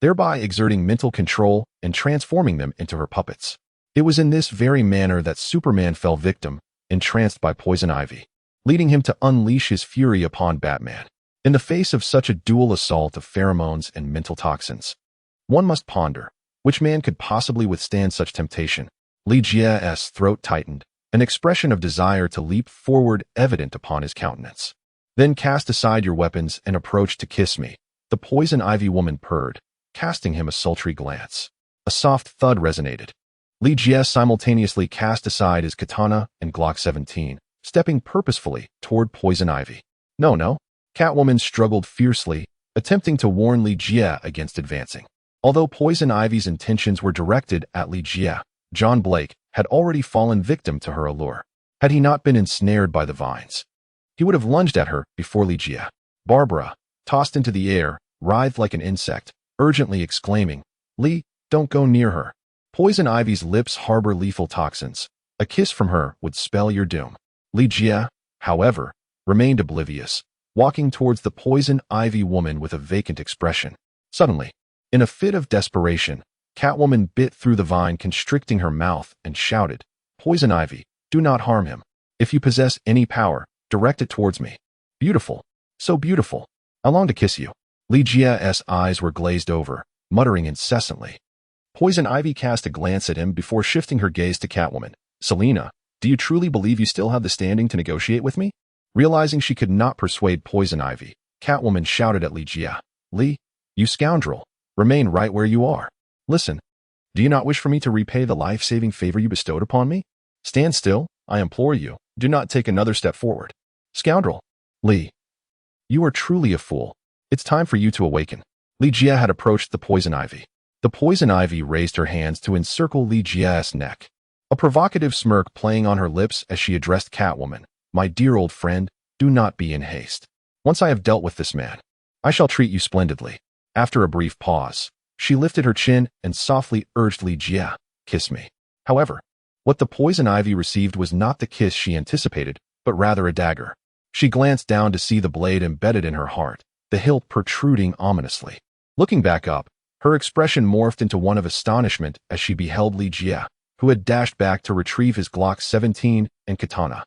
thereby exerting mental control and transforming them into her puppets. It was in this very manner that Superman fell victim, entranced by Poison Ivy, leading him to unleash his fury upon Batman. In the face of such a dual assault of pheromones and mental toxins, one must ponder, which man could possibly withstand such temptation? Li Jie's throat tightened, an expression of desire to leap forward evident upon his countenance. Then cast aside your weapons and approach to kiss me, the Poison Ivy woman purred, casting him a sultry glance. A soft thud resonated. Li Jie simultaneously cast aside his katana and Glock 17, stepping purposefully toward Poison Ivy. No. Catwoman struggled fiercely, attempting to warn Li Jie against advancing. Although Poison Ivy's intentions were directed at Li Jie, John Blake had already fallen victim to her allure. Had he not been ensnared by the vines, he would have lunged at her before Li Jie. Barbara, tossed into the air, writhed like an insect, urgently exclaiming, "Li, don't go near her. Poison Ivy's lips harbor lethal toxins. A kiss from her would spell your doom." Li Jie, however, remained oblivious, walking towards the Poison Ivy woman with a vacant expression. Suddenly, in a fit of desperation, Catwoman bit through the vine constricting her mouth and shouted, "Poison Ivy, do not harm him. If you possess any power, direct it towards me. Beautiful, so beautiful. I long to kiss you." Li Jie's eyes were glazed over, muttering incessantly. Poison Ivy cast a glance at him before shifting her gaze to Catwoman. "Selina, do you truly believe you still have the standing to negotiate with me?" Realizing she could not persuade Poison Ivy, Catwoman shouted at Li Jie, "Li, you scoundrel, remain right where you are. Listen, do you not wish for me to repay the life-saving favor you bestowed upon me? Stand still, I implore you. Do not take another step forward. Scoundrel. Li, you are truly a fool. It's time for you to awaken." Li Jie had approached the Poison Ivy. The Poison Ivy raised her hands to encircle Li Jie's neck, a provocative smirk playing on her lips as she addressed Catwoman. "My dear old friend, do not be in haste. Once I have dealt with this man, I shall treat you splendidly." After a brief pause, she lifted her chin and softly urged Li Jie, "Kiss me." However, what the Poison Ivy received was not the kiss she anticipated, but rather a dagger. She glanced down to see the blade embedded in her heart, the hilt protruding ominously. Looking back up, her expression morphed into one of astonishment as she beheld Li Jie, who had dashed back to retrieve his Glock 17 and katana.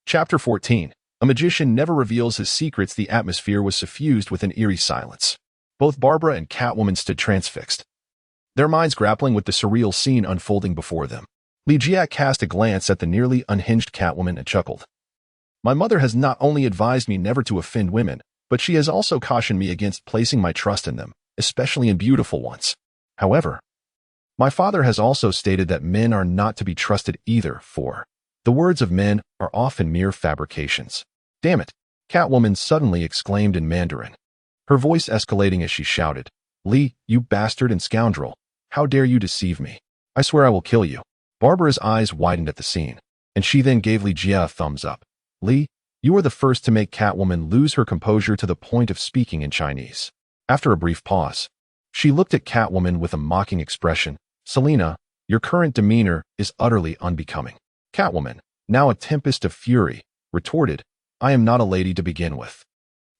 Chapter 14. A magician never reveals his secrets. The atmosphere was suffused with an eerie silence. Both Barbara and Catwoman stood transfixed, their minds grappling with the surreal scene unfolding before them. Li Jie cast a glance at the nearly unhinged Catwoman and chuckled. "My mother has not only advised me never to offend women, but she has also cautioned me against placing my trust in them, especially in beautiful ones. However, my father has also stated that men are not to be trusted either, for the words of men are often mere fabrications." "Damn it," Catwoman suddenly exclaimed in Mandarin, her voice escalating as she shouted, "Li, you bastard and scoundrel, how dare you deceive me? I swear I will kill you." Barbara's eyes widened at the scene, and she then gave Li Jie a thumbs up. "Li, you are the first to make Catwoman lose her composure to the point of speaking in Chinese." After a brief pause, she looked at Catwoman with a mocking expression. "Selina, your current demeanor is utterly unbecoming." Catwoman, now a tempest of fury, retorted, "I am not a lady to begin with.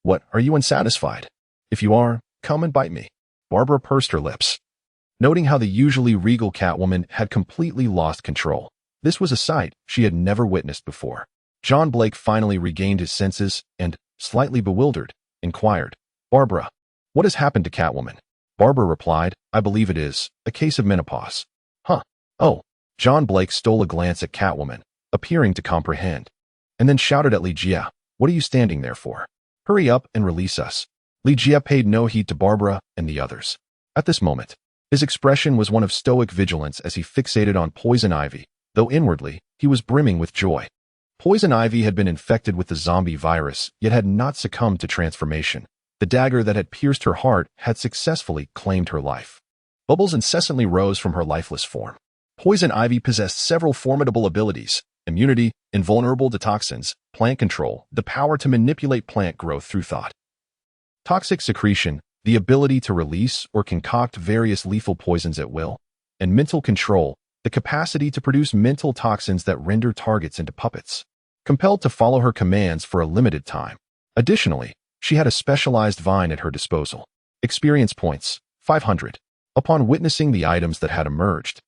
What, are you unsatisfied? If you are, come and bite me." Barbara pursed her lips, noting how the usually regal Catwoman had completely lost control. This was a sight she had never witnessed before. John Blake finally regained his senses and, slightly bewildered, inquired, "Barbara, what has happened to Catwoman?" Barbara replied, "I believe it is a case of menopause." "Huh. Oh." John Blake stole a glance at Catwoman, appearing to comprehend, and then shouted at Li Jie, "What are you standing there for? Hurry up and release us." Li Jie paid no heed to Barbara and the others. At this moment, his expression was one of stoic vigilance as he fixated on Poison Ivy, though inwardly, he was brimming with joy. Poison Ivy had been infected with the zombie virus, yet had not succumbed to transformation. The dagger that had pierced her heart had successfully claimed her life. Bubbles incessantly rose from her lifeless form. Poison Ivy possessed several formidable abilities, immunity, invulnerable to toxins, plant control, the power to manipulate plant growth through thought. Toxic secretion, the ability to release or concoct various lethal poisons at will. And mental control, the capacity to produce mental toxins that render targets into puppets, compelled to follow her commands for a limited time. Additionally, she had a specialized vine at her disposal. Experience points, 500. Upon witnessing the items that had emerged,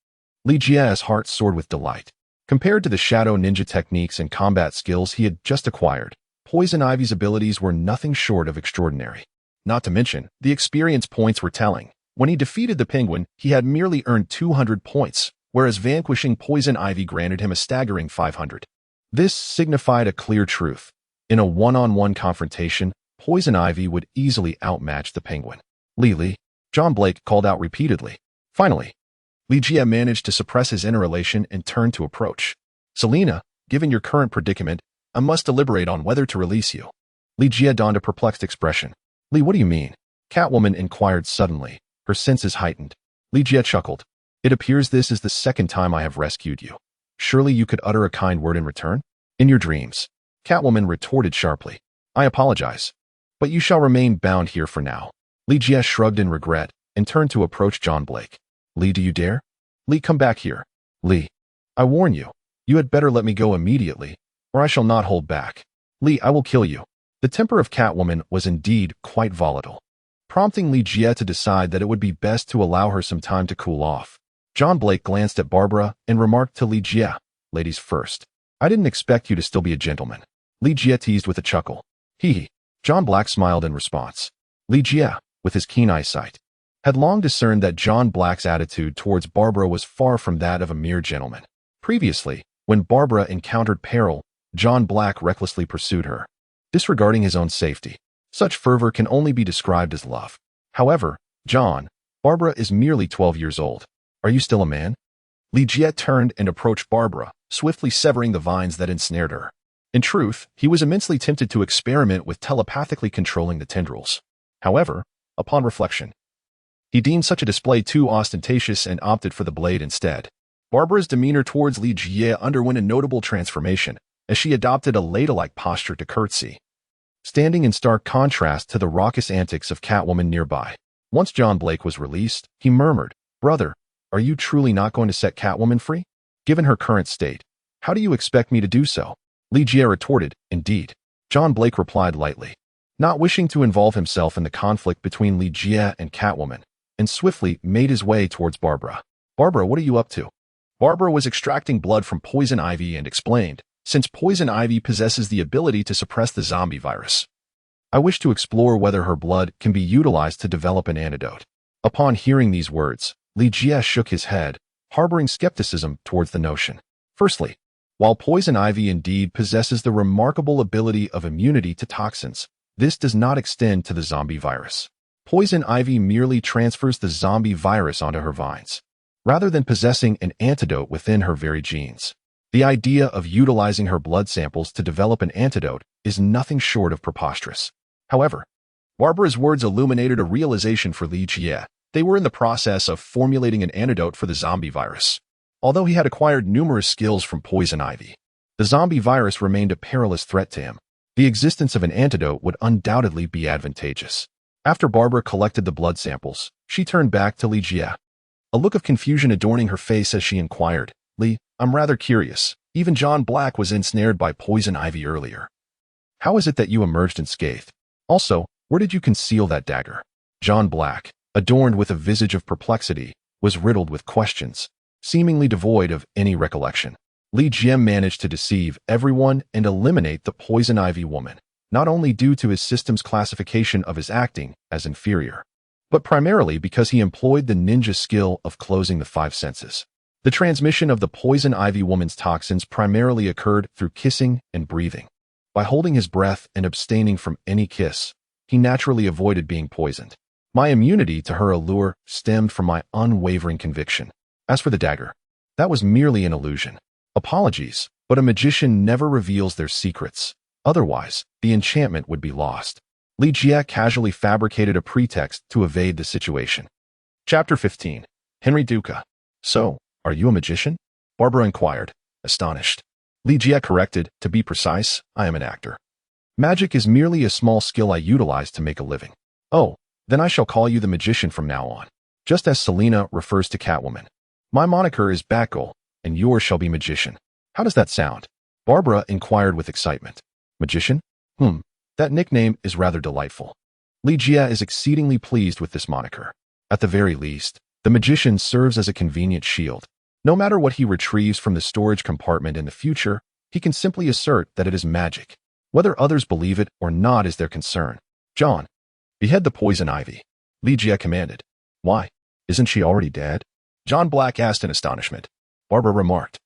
Li Jie's heart soared with delight. Compared to the shadow ninja techniques and combat skills he had just acquired, Poison Ivy's abilities were nothing short of extraordinary. Not to mention, the experience points were telling. When he defeated the penguin, he had merely earned 200 points, whereas vanquishing Poison Ivy granted him a staggering 500. This signified a clear truth. In a one-on-one confrontation, Poison Ivy would easily outmatch the penguin. Li, John Blake called out repeatedly. Finally, Li Jie managed to suppress his inner elation and turned to approach. Selena, given your current predicament, I must deliberate on whether to release you. Li Jie donned a perplexed expression. Li, what do you mean? Catwoman inquired suddenly, her senses heightened. Li Jie chuckled. It appears this is the second time I have rescued you. Surely you could utter a kind word in return? In your dreams. Catwoman retorted sharply. I apologize, but you shall remain bound here for now. Li Jie shrugged in regret and turned to approach John Blake. Li, do you dare? Li, come back here. Li, I warn you, you had better let me go immediately, or I shall not hold back. Li, I will kill you. The temper of Catwoman was indeed quite volatile, prompting Li Jie to decide that it would be best to allow her some time to cool off. John Blake glanced at Barbara and remarked to Li Jie, ladies first. I didn't expect you to still be a gentleman. Li Jie teased with a chuckle. Hee. John Black smiled in response. Li Jie, with his keen eyesight, had long discerned that John Black's attitude towards Barbara was far from that of a mere gentleman. Previously, when Barbara encountered peril, John Black recklessly pursued her, disregarding his own safety. Such fervor can only be described as love. However, John, Barbara is merely 12 years old. Are you still a man? Li Jie turned and approached Barbara, swiftly severing the vines that ensnared her. In truth, he was immensely tempted to experiment with telepathically controlling the tendrils. However, upon reflection, he deemed such a display too ostentatious and opted for the blade instead. Barbara's demeanor towards Li Jie underwent a notable transformation as she adopted a ladle-like posture to curtsy, standing in stark contrast to the raucous antics of Catwoman nearby. Once John Blake was released, he murmured, Brother, are you truly not going to set Catwoman free? Given her current state, how do you expect me to do so? Li Jie retorted, Indeed. John Blake replied lightly, not wishing to involve himself in the conflict between Li Jie and Catwoman, and swiftly made his way towards Barbara. Barbara, what are you up to? Barbara was extracting blood from Poison Ivy and explained, since Poison Ivy possesses the ability to suppress the zombie virus, I wish to explore whether her blood can be utilized to develop an antidote. Upon hearing these words, Li Jie shook his head, harboring skepticism towards the notion. Firstly, while Poison Ivy indeed possesses the remarkable ability of immunity to toxins, this does not extend to the zombie virus. Poison Ivy merely transfers the zombie virus onto her vines, rather than possessing an antidote within her very genes. The idea of utilizing her blood samples to develop an antidote is nothing short of preposterous. However, Barbara's words illuminated a realization for Li Jie. They were in the process of formulating an antidote for the zombie virus. Although he had acquired numerous skills from Poison Ivy, the zombie virus remained a perilous threat to him. The existence of an antidote would undoubtedly be advantageous. After Barbara collected the blood samples, she turned back to Li Jie, a look of confusion adorning her face as she inquired, Li, I'm rather curious. Even John Black was ensnared by Poison Ivy earlier. How is it that you emerged unscathed? Also, where did you conceal that dagger? John Black, adorned with a visage of perplexity, was riddled with questions, seemingly devoid of any recollection. Li Jie managed to deceive everyone and eliminate the Poison Ivy woman, not only due to his system's classification of his acting as inferior, but primarily because he employed the ninja skill of closing the five senses. The transmission of the Poison Ivy woman's toxins primarily occurred through kissing and breathing. By holding his breath and abstaining from any kiss, he naturally avoided being poisoned. My immunity to her allure stemmed from my unwavering conviction. As for the dagger, that was merely an illusion. Apologies, but a magician never reveals their secrets. Otherwise, the enchantment would be lost. Li Jie casually fabricated a pretext to evade the situation. Chapter 15. Henry Duca. So, are you a magician? Barbara inquired, astonished. Li Jie corrected. To be precise, I am an actor. Magic is merely a small skill I utilize to make a living. Oh, then I shall call you the magician from now on. Just as Selina refers to Catwoman. My moniker is Batgirl, and yours shall be magician. How does that sound? Barbara inquired with excitement. Magician? That nickname is rather delightful. Li Jie is exceedingly pleased with this moniker. At the very least, the magician serves as a convenient shield. No matter what he retrieves from the storage compartment in the future, he can simply assert that it is magic. Whether others believe it or not is their concern. John, behead the poison ivy. Li Jie commanded. Why? Isn't she already dead? John Black asked in astonishment. Barbara remarked.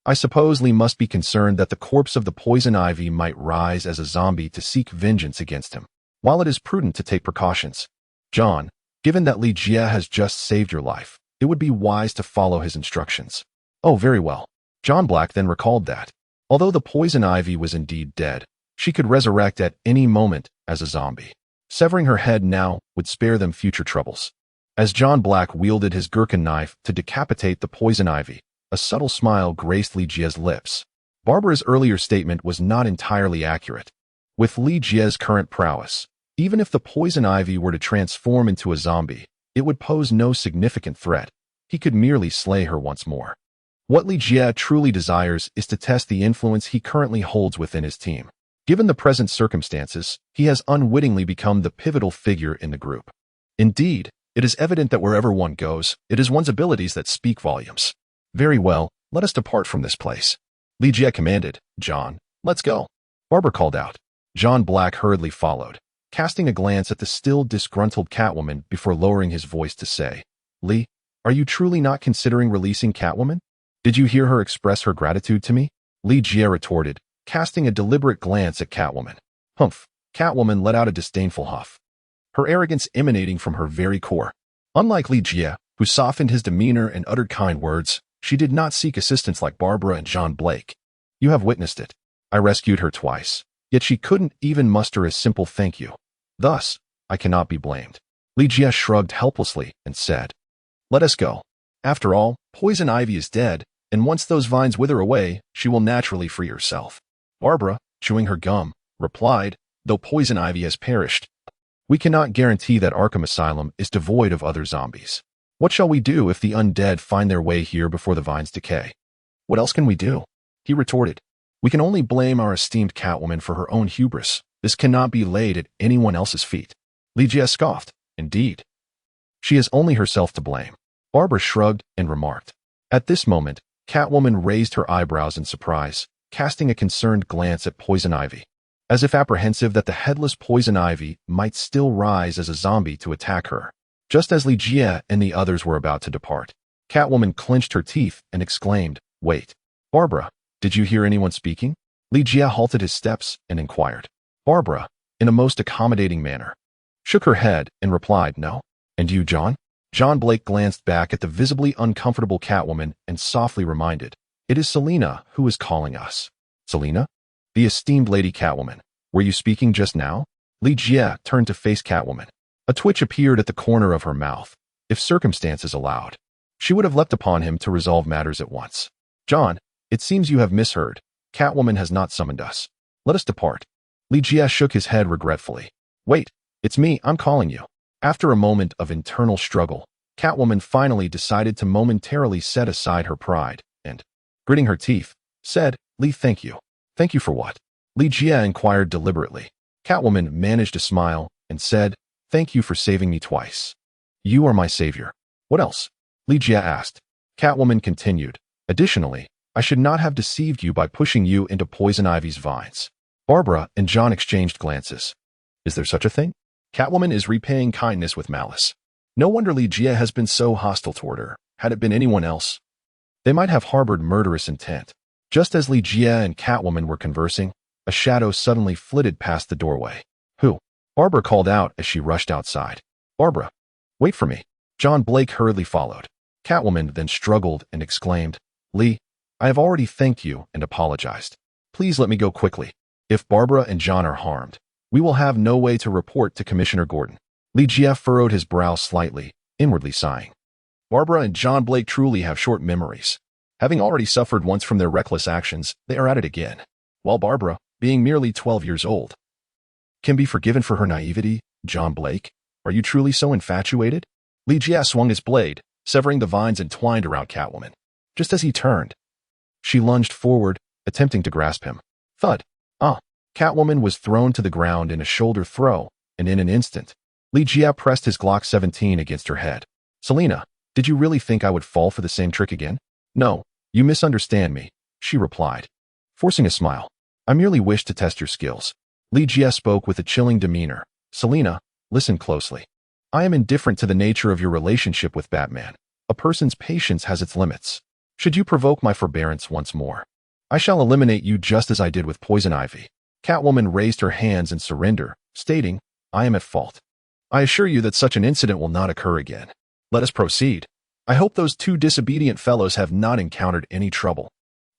I suppose Li must be concerned that the corpse of the poison ivy might rise as a zombie to seek vengeance against him. While it is prudent to take precautions, John, given that Li Jie has just saved your life, it would be wise to follow his instructions. Oh, very well. John Black then recalled that, although the poison ivy was indeed dead, she could resurrect at any moment as a zombie. Severing her head now would spare them future troubles. As John Black wielded his gherkin knife to decapitate the poison ivy, a subtle smile graced Li Jie's lips. Barbara's earlier statement was not entirely accurate. With Li Jie's current prowess, even if the poison ivy were to transform into a zombie, it would pose no significant threat. He could merely slay her once more. What Li Jie truly desires is to test the influence he currently holds within his team. Given the present circumstances, he has unwittingly become the pivotal figure in the group. Indeed, it is evident that wherever one goes, it is one's abilities that speak volumes. Very well, let us depart from this place. Li Jie commanded. John, let's go. Barbara called out. John Black hurriedly followed, casting a glance at the still disgruntled Catwoman before lowering his voice to say, Li, are you truly not considering releasing Catwoman? Did you hear her express her gratitude to me? Li Jie retorted, casting a deliberate glance at Catwoman. Humph. Catwoman let out a disdainful huff, her arrogance emanating from her very core. Unlike Li Jie, who softened his demeanor and uttered kind words, she did not seek assistance like Barbara and John Blake. You have witnessed it. I rescued her twice, yet she couldn't even muster a simple thank you. Thus, I cannot be blamed. Li Jie shrugged helplessly and said, Let us go. After all, poison ivy is dead, and once those vines wither away, she will naturally free herself. Barbara, chewing her gum, replied, Though poison ivy has perished, we cannot guarantee that Arkham Asylum is devoid of other zombies. What shall we do if the undead find their way here before the vines decay? What else can we do? He retorted. We can only blame our esteemed Catwoman for her own hubris. This cannot be laid at anyone else's feet. Li Jie scoffed. Indeed. She has only herself to blame. Barbara shrugged and remarked. At this moment, Catwoman raised her eyebrows in surprise, casting a concerned glance at Poison Ivy, as if apprehensive that the headless Poison Ivy might still rise as a zombie to attack her. Just as Li Jie and the others were about to depart, Catwoman clenched her teeth and exclaimed, Wait. Barbara, did you hear anyone speaking? Li Jie halted his steps and inquired. Barbara, in a most accommodating manner, shook her head and replied, No. And you, John? John Blake glanced back at the visibly uncomfortable Catwoman and softly reminded, It is Selina who is calling us. Selina? The esteemed Lady Catwoman. Were you speaking just now? Li Jie turned to face Catwoman. A twitch appeared at the corner of her mouth. If circumstances allowed, she would have leapt upon him to resolve matters at once. John, it seems you have misheard. Catwoman has not summoned us. Let us depart. Li Jie shook his head regretfully. Wait, it's me, I'm calling you. After a moment of internal struggle, Catwoman finally decided to momentarily set aside her pride and, gritting her teeth, said, Li, thank you. Thank you for what? Li Jie inquired deliberately. Catwoman managed a smile and said, Thank you for saving me twice. You are my savior. What else? Li Jie asked. Catwoman continued, Additionally, I should not have deceived you by pushing you into Poison Ivy's vines. Barbara and John exchanged glances. Is there such a thing? Catwoman is repaying kindness with malice. No wonder Li Jie has been so hostile toward her. Had it been anyone else, they might have harbored murderous intent. Just as Li Jie and Catwoman were conversing, a shadow suddenly flitted past the doorway. Who? Barbara called out as she rushed outside. Barbara, wait for me. John Blake hurriedly followed. Catwoman then struggled and exclaimed, Li, I have already thanked you and apologized. Please let me go quickly. If Barbara and John are harmed, we will have no way to report to Commissioner Gordon. Li Jie furrowed his brow slightly, inwardly sighing. Barbara and John Blake truly have short memories. Having already suffered once from their reckless actions, they are at it again. While Barbara, being merely 12 years old, can be forgiven for her naivety. John Blake, are you truly so infatuated? Li Jia swung his blade, severing the vines entwined around Catwoman. Just as he turned, she lunged forward, attempting to grasp him. Thud. Catwoman was thrown to the ground in a shoulder throw, and in an instant, Li Jia pressed his Glock 17 against her head. Selena, did you really think I would fall for the same trick again? No, you misunderstand me, she replied, forcing a smile. I merely wish to test your skills. Li Jia spoke with a chilling demeanor. Selena, listen closely. I am indifferent to the nature of your relationship with Batman. A person's patience has its limits. Should you provoke my forbearance once more, I shall eliminate you just as I did with Poison Ivy. Catwoman raised her hands in surrender, stating, I am at fault. I assure you that such an incident will not occur again. Let us proceed. I hope those two disobedient fellows have not encountered any trouble.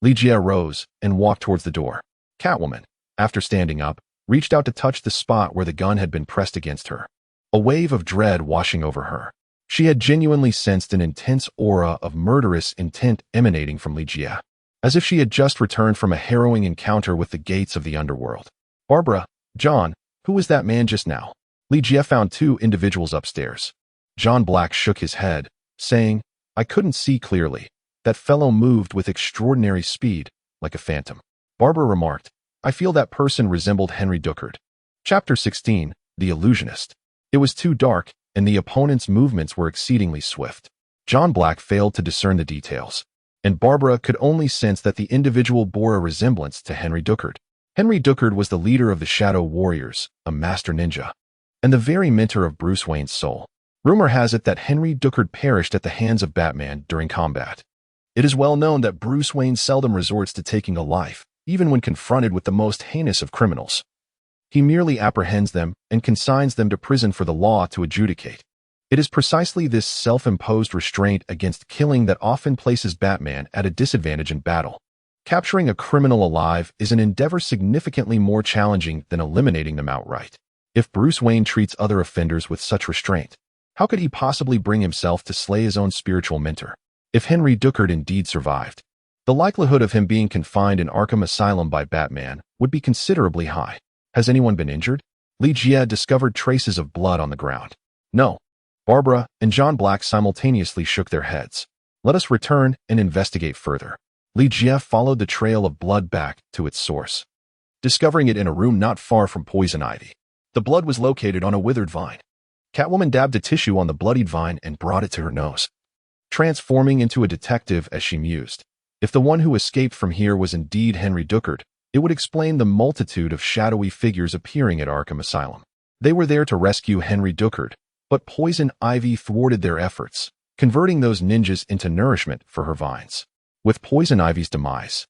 Li Jia rose and walked towards the door. Catwoman, after standing up, reached out to touch the spot where the gun had been pressed against her. A wave of dread washing over her. She had genuinely sensed an intense aura of murderous intent emanating from Li Jia, as if she had just returned from a harrowing encounter with the gates of the underworld. Barbara, John, who was that man just now? Li Jia found two individuals upstairs. John Black shook his head, saying, I couldn't see clearly. That fellow moved with extraordinary speed, like a phantom. Barbara remarked, I feel that person resembled Henry Duckard. Chapter 16, The Illusionist. It was too dark, and the opponent's movements were exceedingly swift. John Black failed to discern the details, and Barbara could only sense that the individual bore a resemblance to Henry Duckard. Henry Duckard was the leader of the Shadow Warriors, a master ninja, and the very mentor of Bruce Wayne's soul. Rumor has it that Henry Duckard perished at the hands of Batman during combat. It is well known that Bruce Wayne seldom resorts to taking a life, even when confronted with the most heinous of criminals. He merely apprehends them and consigns them to prison for the law to adjudicate. It is precisely this self-imposed restraint against killing that often places Batman at a disadvantage in battle. Capturing a criminal alive is an endeavor significantly more challenging than eliminating them outright. If Bruce Wayne treats other offenders with such restraint, how could he possibly bring himself to slay his own spiritual mentor? If Henry Duckard indeed survived, the likelihood of him being confined in Arkham Asylum by Batman would be considerably high. Has anyone been injured? Li Jia discovered traces of blood on the ground. No. Barbara and John Black simultaneously shook their heads. Let us return and investigate further. Li Jia followed the trail of blood back to its source, discovering it in a room not far from Poison Ivy. The blood was located on a withered vine. Catwoman dabbed a tissue on the bloodied vine and brought it to her nose, transforming into a detective as she mused. If the one who escaped from here was indeed Henry Duckard, it would explain the multitude of shadowy figures appearing at Arkham Asylum. They were there to rescue Henry Duckard, but Poison Ivy thwarted their efforts, converting those ninjas into nourishment for her vines. With Poison Ivy's demise,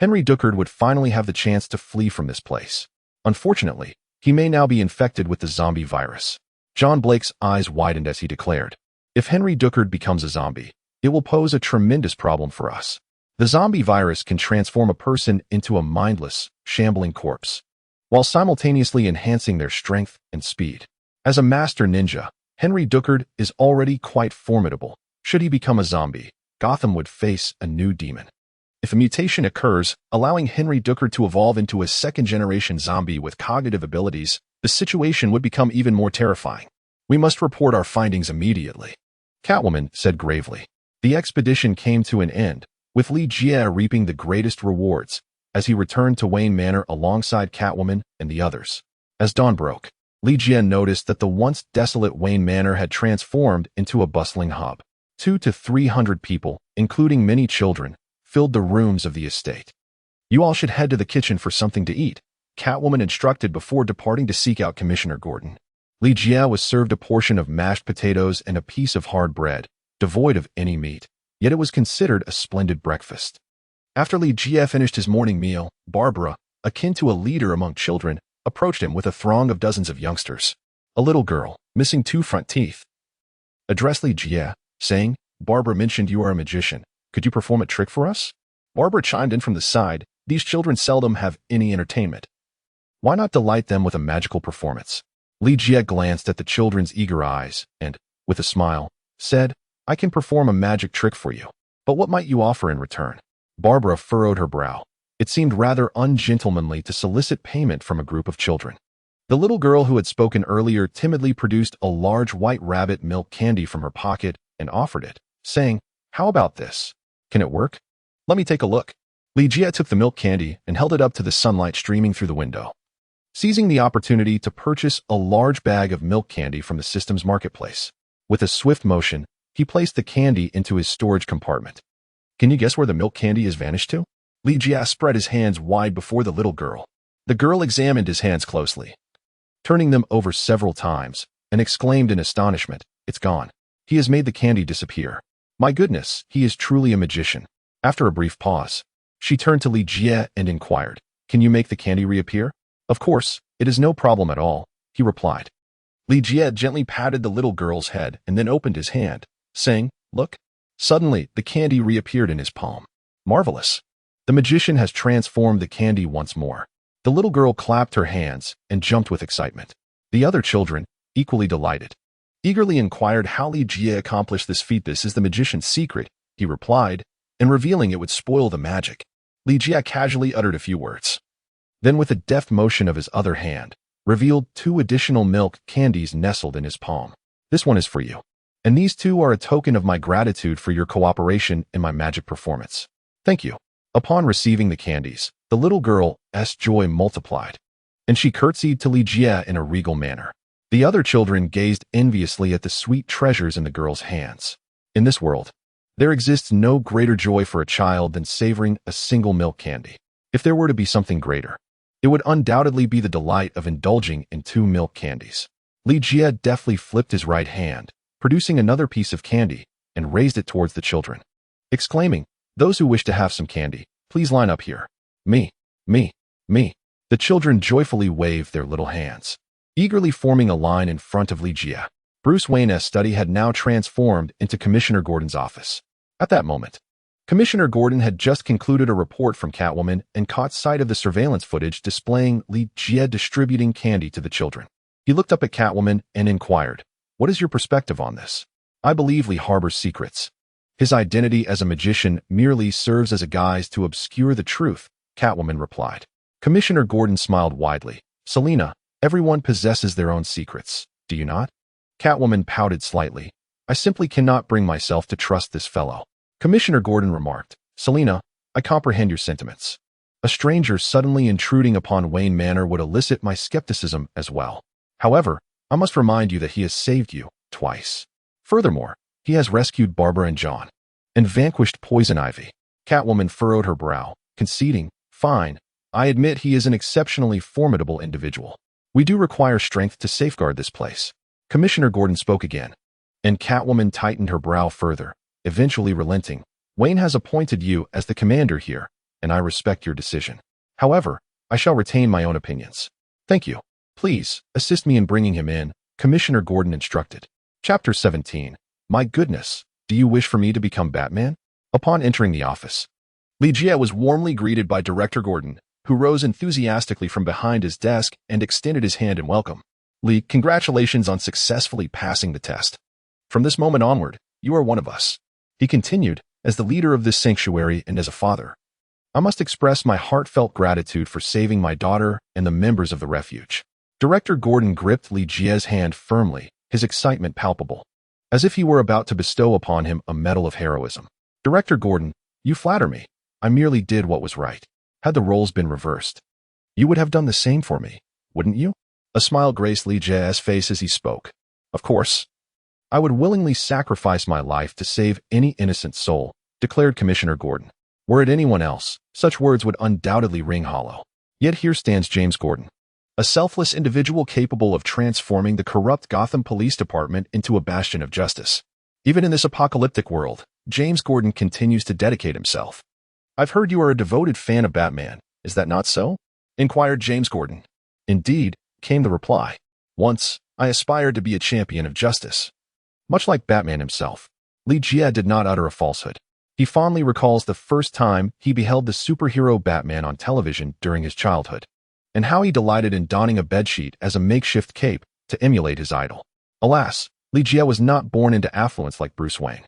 Henry Duckard would finally have the chance to flee from this place. Unfortunately, he may now be infected with the zombie virus. John Blake's eyes widened as he declared, if Henry Duckard becomes a zombie, it will pose a tremendous problem for us. The zombie virus can transform a person into a mindless, shambling corpse, while simultaneously enhancing their strength and speed. As a master ninja, Henry Duckard is already quite formidable. Should he become a zombie, Gotham would face a new demon. If a mutation occurs, allowing Henry Duckard to evolve into a second-generation zombie with cognitive abilities, the situation would become even more terrifying. We must report our findings immediately. Catwoman said gravely. The expedition came to an end, with Li Jia reaping the greatest rewards as he returned to Wayne Manor alongside Catwoman and the others. As dawn broke, Li Jia noticed that the once desolate Wayne Manor had transformed into a bustling hub. 200 to 300 people, including many children, filled the rooms of the estate. You all should head to the kitchen for something to eat, Catwoman instructed before departing to seek out Commissioner Gordon. Li Jia was served a portion of mashed potatoes and a piece of hard bread, devoid of any meat, yet it was considered a splendid breakfast. After Li Jia finished his morning meal, Barbara, akin to a leader among children, approached him with a throng of dozens of youngsters. A little girl, missing 2 front teeth, addressed Li Jia, saying, Barbara mentioned you are a magician. Could you perform a trick for us? Barbara chimed in from the side, these children seldom have any entertainment. Why not delight them with a magical performance? Li Jia glanced at the children's eager eyes and, with a smile, said, I can perform a magic trick for you. But what might you offer in return? Barbara furrowed her brow. It seemed rather ungentlemanly to solicit payment from a group of children. The little girl who had spoken earlier timidly produced a large white rabbit milk candy from her pocket and offered it, saying, "How about this? Can it work? Let me take a look." Li took the milk candy and held it up to the sunlight streaming through the window. Seizing the opportunity to purchase a large bag of milk candy from the system's marketplace. With a swift motion, he placed the candy into his storage compartment. Can you guess where the milk candy has vanished to? Li spread his hands wide before the little girl. The girl examined his hands closely, turning them over several times, and exclaimed in astonishment, "It's gone. He has made the candy disappear. My goodness, he is truly a magician." After a brief pause, she turned to Li and inquired, "Can you make the candy reappear?" "Of course, it is no problem at all," he replied. Li gently patted the little girl's head and then opened his hand, saying, "Look." Suddenly, the candy reappeared in his palm. Marvelous. The magician has transformed the candy once more. The little girl clapped her hands and jumped with excitement. The other children, equally delighted, eagerly inquired how Li accomplished this feat. "This is the magician's secret," he replied, and revealing it would spoil the magic. Li casually uttered a few words. Then with a deft motion of his other hand, revealed 2 additional milk candies nestled in his palm. "This one is for you. And these 2 are a token of my gratitude for your cooperation in my magic performance. Thank you." Upon receiving the candies, the little girl's joy multiplied, and she curtsied to Li in a regal manner. The other children gazed enviously at the sweet treasures in the girl's hands. In this world, there exists no greater joy for a child than savoring a single milk candy. If there were to be something greater, it would undoubtedly be the delight of indulging in 2 milk candies. Li deftly flipped his right hand, producing another piece of candy, and raised it towards the children, exclaiming, "Those who wish to have some candy, please line up here. Me, me, me." The children joyfully waved their little hands, eagerly forming a line in front of Li. Bruce Wayne's study had now transformed into Commissioner Gordon's office. At that moment, Commissioner Gordon had just concluded a report from Catwoman and caught sight of the surveillance footage displaying Li distributing candy to the children. He looked up at Catwoman and inquired, "What is your perspective on this?" "I believe Li harbors secrets. His identity as a magician merely serves as a guise to obscure the truth," Catwoman replied. Commissioner Gordon smiled widely. "Selina, everyone possesses their own secrets, do you not?" Catwoman pouted slightly. "I simply cannot bring myself to trust this fellow." Commissioner Gordon remarked, "Selina, I comprehend your sentiments. A stranger suddenly intruding upon Wayne Manor would elicit my skepticism as well. However, I must remind you that he has saved you twice. Furthermore, he has rescued Barbara and John, and vanquished Poison Ivy." Catwoman furrowed her brow, conceding, "Fine, I admit he is an exceptionally formidable individual. We do require strength to safeguard this place." Commissioner Gordon spoke again, and Catwoman tightened her brow further, eventually relenting. "Wayne has appointed you as the commander here, and I respect your decision. However, I shall retain my own opinions." "Thank you. Please, assist me in bringing him in," Commissioner Gordon instructed. Chapter 17. My goodness, do you wish for me to become Batman? Upon entering the office, Li was warmly greeted by Director Gordon, who rose enthusiastically from behind his desk and extended his hand in welcome. "Li, congratulations on successfully passing the test. From this moment onward, you are one of us," he continued, "as the leader of this sanctuary and as a father. I must express my heartfelt gratitude for saving my daughter and the members of the refuge." Director Gordon gripped Li's hand firmly, his excitement palpable, as if he were about to bestow upon him a medal of heroism. "Director Gordon, you flatter me. I merely did what was right. Had the roles been reversed, you would have done the same for me, wouldn't you?" A smile graced Li's face as he spoke. "Of course. I would willingly sacrifice my life to save any innocent soul," declared Commissioner Gordon. "Were it anyone else, such words would undoubtedly ring hollow. Yet here stands James Gordon, a selfless individual capable of transforming the corrupt Gotham Police Department into a bastion of justice. Even in this apocalyptic world, James Gordon continues to dedicate himself." "I've heard you are a devoted fan of Batman. Is that not so?" inquired James Gordon. "Indeed," came the reply. "Once, I aspired to be a champion of justice." Much like Batman himself, Li did not utter a falsehood. He fondly recalls the first time he beheld the superhero Batman on television during his childhood, and how he delighted in donning a bedsheet as a makeshift cape to emulate his idol. Alas, Li was not born into affluence like Bruce Wayne.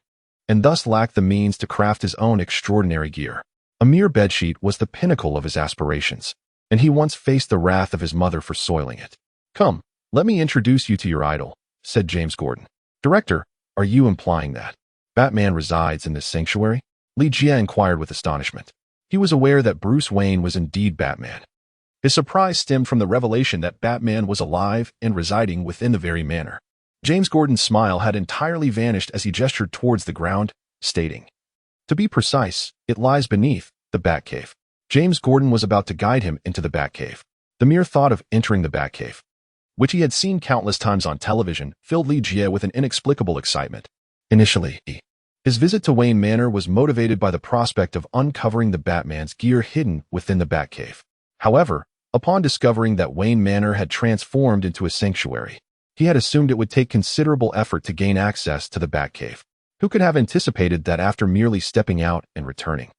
and thus lacked the means to craft his own extraordinary gear. A mere bedsheet was the pinnacle of his aspirations, and he once faced the wrath of his mother for soiling it. "Come, let me introduce you to your idol," said James Gordon. "Director, are you implying that Batman resides in this sanctuary?" Li Jie inquired with astonishment. He was aware that Bruce Wayne was indeed Batman. His surprise stemmed from the revelation that Batman was alive and residing within the very manor. James Gordon's smile had entirely vanished as he gestured towards the ground, stating, "To be precise, it lies beneath the Batcave." James Gordon was about to guide him into the Batcave. The mere thought of entering the Batcave, which he had seen countless times on television, filled Li Jie with an inexplicable excitement. Initially, his visit to Wayne Manor was motivated by the prospect of uncovering the Batman's gear hidden within the Batcave. However, upon discovering that Wayne Manor had transformed into a sanctuary, he had assumed it would take considerable effort to gain access to the Batcave. Who could have anticipated that after merely stepping out and returning,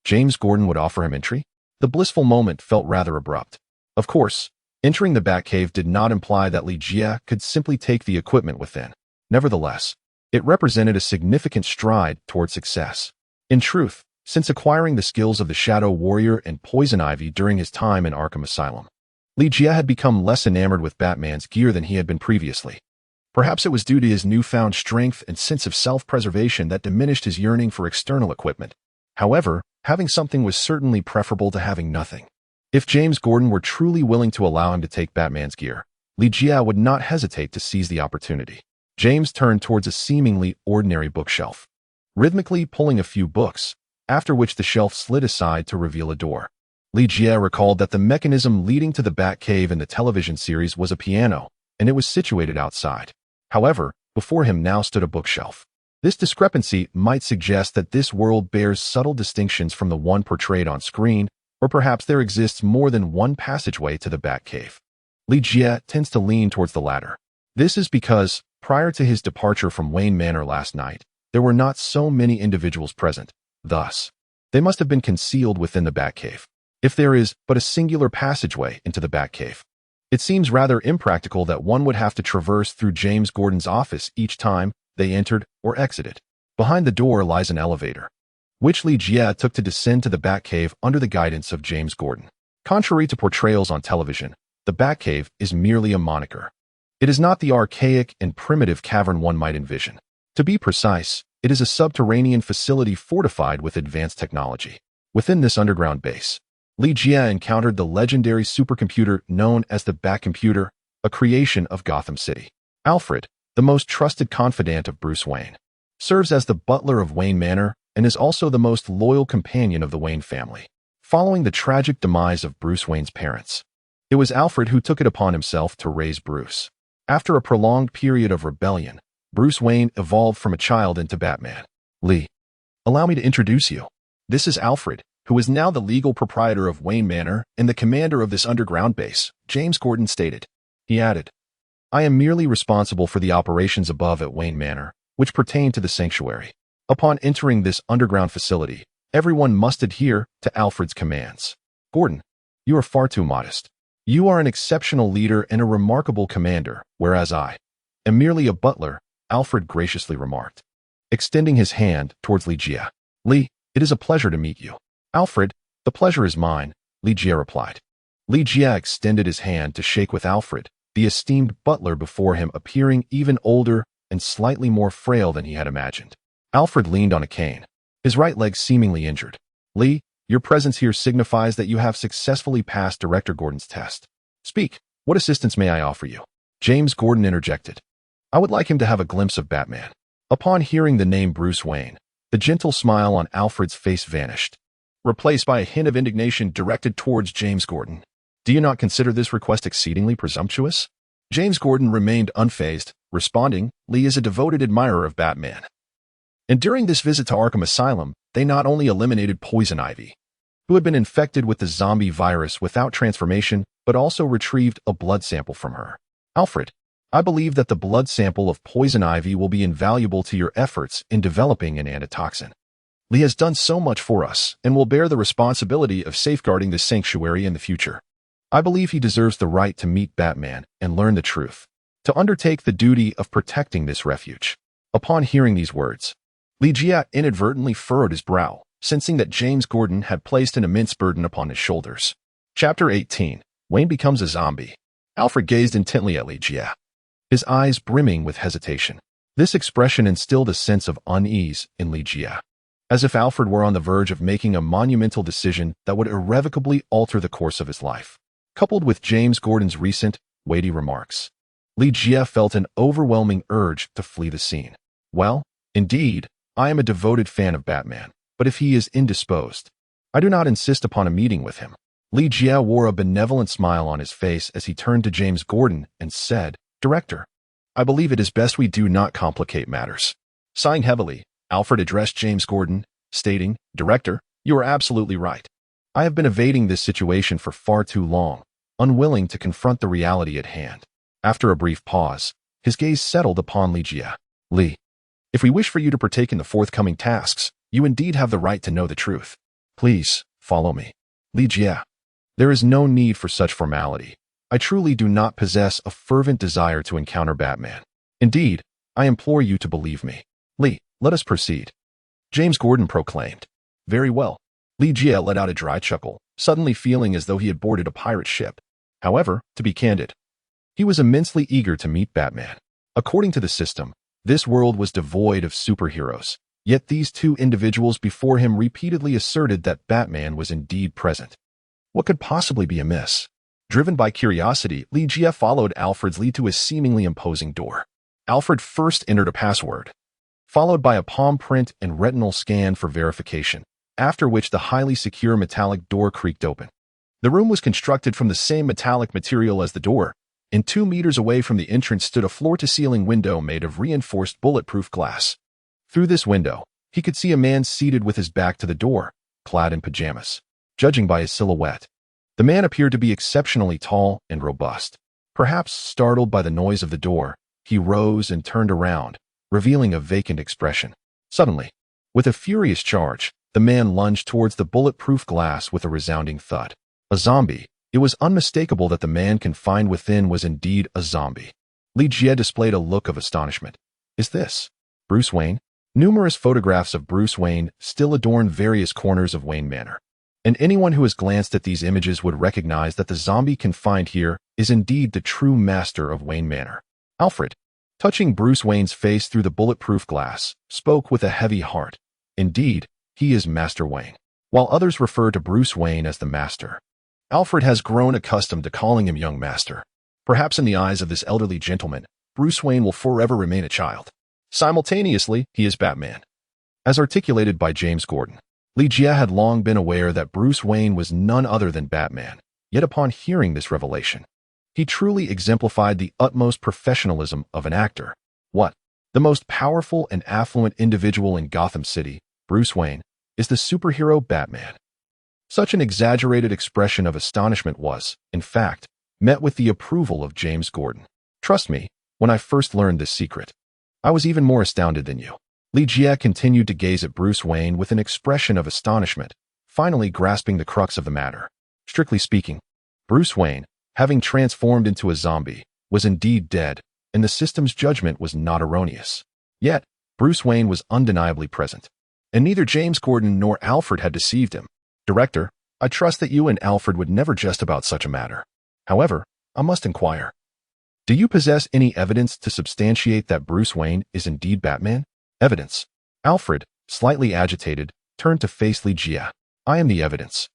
James Gordon would offer him entry? The blissful moment felt rather abrupt. Of course, entering the Batcave did not imply that Li Jie could simply take the equipment within. Nevertheless, it represented a significant stride toward success. In truth, since acquiring the skills of the Shadow Warrior and Poison Ivy during his time in Arkham Asylum, Li Jie had become less enamored with Batman's gear than he had been previously. Perhaps it was due to his newfound strength and sense of self-preservation that diminished his yearning for external equipment. However, having something was certainly preferable to having nothing. If James Gordon were truly willing to allow him to take Batman's gear, Li Jie would not hesitate to seize the opportunity. James turned towards a seemingly ordinary bookshelf, rhythmically pulling a few books, after which the shelf slid aside to reveal a door. Li Jie recalled that the mechanism leading to the Batcave in the television series was a piano, and it was situated outside. However, before him now stood a bookshelf. This discrepancy might suggest that this world bears subtle distinctions from the one portrayed on screen, or perhaps there exists more than one passageway to the Batcave. Li Jie tends to lean towards the latter. This is because, prior to his departure from Wayne Manor last night, there were not so many individuals present. Thus, they must have been concealed within the Batcave. If there is but a singular passageway into the Batcave, it seems rather impractical that one would have to traverse through James Gordon's office each time they entered or exited. Behind the door lies an elevator, which Li Jie took to descend to the Batcave under the guidance of James Gordon. Contrary to portrayals on television, the Batcave is merely a moniker. It is not the archaic and primitive cavern one might envision. To be precise, it is a subterranean facility fortified with advanced technology. Within this underground base, Li Jie encountered the legendary supercomputer known as the Batcomputer, a creation of Gotham City. Alfred, the most trusted confidant of Bruce Wayne, serves as the butler of Wayne Manor and is also the most loyal companion of the Wayne family. Following the tragic demise of Bruce Wayne's parents, it was Alfred who took it upon himself to raise Bruce. After a prolonged period of rebellion, Bruce Wayne evolved from a child into Batman. "Lee, allow me to introduce you. This is Alfred, who is now the legal proprietor of Wayne Manor and the commander of this underground base," James Gordon stated. He added, "I am merely responsible for the operations above at Wayne Manor, which pertain to the sanctuary. Upon entering this underground facility, everyone must adhere to Alfred's commands." "Gordon, you are far too modest. You are an exceptional leader and a remarkable commander, whereas I am merely a butler," Alfred graciously remarked, extending his hand towards Li Jie. "Li, it is a pleasure to meet you." "Alfred, the pleasure is mine," Li Jie replied. Li Jie extended his hand to shake with Alfred, the esteemed butler before him appearing even older and slightly more frail than he had imagined. Alfred leaned on a cane, his right leg seemingly injured. "Li, your presence here signifies that you have successfully passed Director Gordon's test. Speak, what assistance may I offer you?" James Gordon interjected. "I would like him to have a glimpse of Batman." Upon hearing the name Bruce Wayne, the gentle smile on Alfred's face vanished, replaced by a hint of indignation directed towards James Gordon. "Do you not consider this request exceedingly presumptuous?" James Gordon remained unfazed, responding, "Lee is a devoted admirer of Batman. And during this visit to Arkham Asylum, they not only eliminated Poison Ivy, who had been infected with the zombie virus without transformation, but also retrieved a blood sample from her. Alfred, I believe that the blood sample of Poison Ivy will be invaluable to your efforts in developing an antitoxin. Lee has done so much for us and will bear the responsibility of safeguarding this sanctuary in the future. I believe he deserves the right to meet Batman and learn the truth, to undertake the duty of protecting this refuge." Upon hearing these words, Li Jia inadvertently furrowed his brow, sensing that James Gordon had placed an immense burden upon his shoulders. Chapter 18. Wayne becomes a zombie. Alfred gazed intently at Li Jia, his eyes brimming with hesitation. This expression instilled a sense of unease in Li Jia, as if Alfred were on the verge of making a monumental decision that would irrevocably alter the course of his life. Coupled with James Gordon's recent, weighty remarks, Li Jia felt an overwhelming urge to flee the scene. Well, indeed, I am a devoted fan of Batman, but if he is indisposed, I do not insist upon a meeting with him. Li Jia wore a benevolent smile on his face as he turned to James Gordon and said, "Director, I believe it is best we do not complicate matters." Sighing heavily, Alfred addressed James Gordon, stating, "Director, you are absolutely right. I have been evading this situation for far too long, unwilling to confront the reality at hand." After a brief pause, his gaze settled upon Li Jia. "Li, if we wish for you to partake in the forthcoming tasks, you indeed have the right to know the truth. Please, follow me." "Li Jia, there is no need for such formality. I truly do not possess a fervent desire to encounter Batman. Indeed, I implore you to believe me. Li, let us proceed," James Gordon proclaimed. "Very well." Li Jia let out a dry chuckle, suddenly feeling as though he had boarded a pirate ship. However, to be candid, he was immensely eager to meet Batman. According to the system, this world was devoid of superheroes, yet these two individuals before him repeatedly asserted that Batman was indeed present. What could possibly be amiss? Driven by curiosity, Li Jia followed Alfred's lead to a seemingly imposing door. Alfred first entered a password, followed by a palm print and retinal scan for verification, after which the highly secure metallic door creaked open. The room was constructed from the same metallic material as the door, and 2 meters away from the entrance stood a floor-to-ceiling window made of reinforced bulletproof glass. Through this window, he could see a man seated with his back to the door, clad in pajamas. Judging by his silhouette, the man appeared to be exceptionally tall and robust. Perhaps startled by the noise of the door, he rose and turned around, revealing a vacant expression. Suddenly, with a furious charge, the man lunged towards the bulletproof glass with a resounding thud. A zombie. It was unmistakable that the man confined within was indeed a zombie. Li Jia displayed a look of astonishment. "Is this Bruce Wayne?" Numerous photographs of Bruce Wayne still adorn various corners of Wayne Manor, and anyone who has glanced at these images would recognize that the zombie confined here is indeed the true master of Wayne Manor. Alfred, touching Bruce Wayne's face through the bulletproof glass, spoke with a heavy heart. "Indeed, he is Master Wayne." While others refer to Bruce Wayne as the Master, Alfred has grown accustomed to calling him Young Master. Perhaps in the eyes of this elderly gentleman, Bruce Wayne will forever remain a child. Simultaneously, he is Batman. As articulated by James Gordon, Li Jia had long been aware that Bruce Wayne was none other than Batman, yet upon hearing this revelation, he truly exemplified the utmost professionalism of an actor. What? The most powerful and affluent individual in Gotham City, Bruce Wayne, is the superhero Batman. Such an exaggerated expression of astonishment was, in fact, met with the approval of James Gordon. "Trust me, when I first learned this secret, I was even more astounded than you." Li Jia continued to gaze at Bruce Wayne with an expression of astonishment, finally grasping the crux of the matter. Strictly speaking, Bruce Wayne, having transformed into a zombie, was indeed dead, and the system's judgment was not erroneous. Yet, Bruce Wayne was undeniably present, and neither James Gordon nor Alfred had deceived him. "Director, I trust that you and Alfred would never jest about such a matter. However, I must inquire. Do you possess any evidence to substantiate that Bruce Wayne is indeed Batman?" "Evidence?" Alfred, slightly agitated, turned to face Li Jia. "I am the evidence.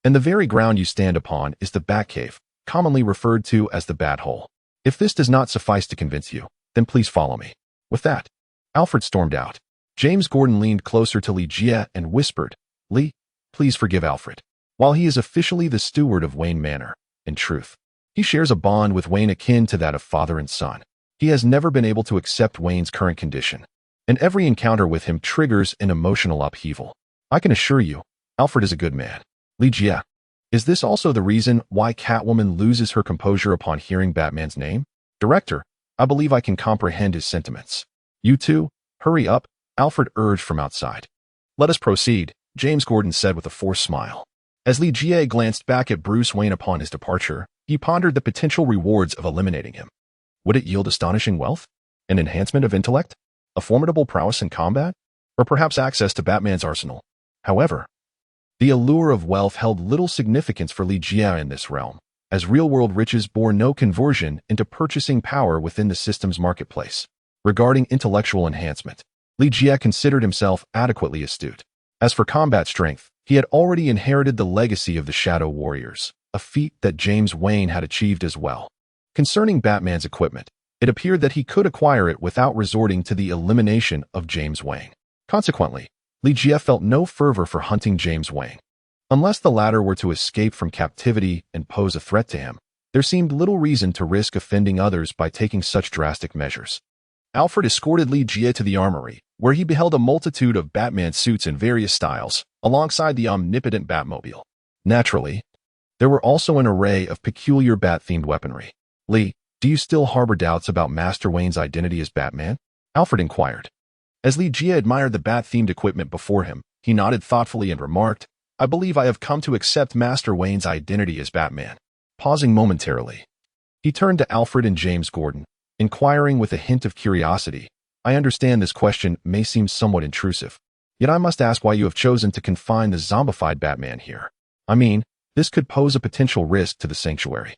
And the very ground you stand upon is the Batcave, commonly referred to as the Bat Hole. If this does not suffice to convince you, then please follow me." With that, Alfred stormed out. James Gordon leaned closer to Li Jia and whispered, "Li, please forgive Alfred. While he is officially the steward of Wayne Manor, in truth, he shares a bond with Wayne akin to that of father and son. He has never been able to accept Wayne's current condition, and every encounter with him triggers an emotional upheaval. I can assure you, Alfred is a good man." "Li Jia, is this also the reason why Catwoman loses her composure upon hearing Batman's name?" "Director, I believe I can comprehend his sentiments." "You two, hurry up," Alfred urged from outside. "Let us proceed," James Gordon said with a forced smile. As Li Jia glanced back at Bruce Wayne upon his departure, he pondered the potential rewards of eliminating him. Would it yield astonishing wealth? An enhancement of intellect? A formidable prowess in combat? or perhaps access to Batman's arsenal. However, the allure of wealth held little significance for Li Jie in this realm, as real-world riches bore no conversion into purchasing power within the system's marketplace. Regarding intellectual enhancement, Li Jie considered himself adequately astute. As for combat strength, he had already inherited the legacy of the Shadow Warriors, a feat that James Wayne had achieved as well. Concerning Batman's equipment, it appeared that he could acquire it without resorting to the elimination of James Wayne. Consequently, Li Jie felt no fervor for hunting James Wayne. Unless the latter were to escape from captivity and pose a threat to him, there seemed little reason to risk offending others by taking such drastic measures. Alfred escorted Li Jie to the armory, where he beheld a multitude of Batman suits in various styles, alongside the omnipotent Batmobile. Naturally, there were also an array of peculiar Bat-themed weaponry. Li, do you still harbor doubts about Master Wayne's identity as Batman? Alfred inquired. As Li Jie admired the Bat-themed equipment before him, he nodded thoughtfully and remarked, I believe I have come to accept Master Wayne's identity as Batman. Pausing momentarily, he turned to Alfred and James Gordon, inquiring with a hint of curiosity, I understand this question may seem somewhat intrusive, yet I must ask why you have chosen to confine the zombified Batman here. I mean, this could pose a potential risk to the sanctuary.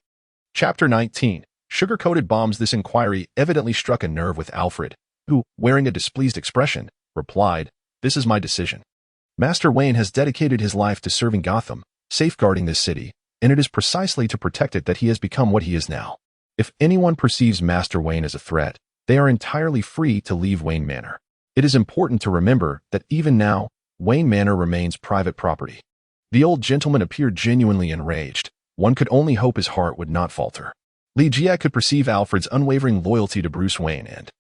Chapter 19. Sugar-coated bombs. This inquiry evidently struck a nerve with Alfred, who, wearing a displeased expression, replied, This is my decision. Master Wayne has dedicated his life to serving Gotham, safeguarding this city, and it is precisely to protect it that he has become what he is now. If anyone perceives Master Wayne as a threat, they are entirely free to leave Wayne Manor. It is important to remember that even now, Wayne Manor remains private property. The old gentleman appeared genuinely enraged. One could only hope his heart would not falter. Li Jie could perceive Alfred's unwavering loyalty to Bruce Wayne and,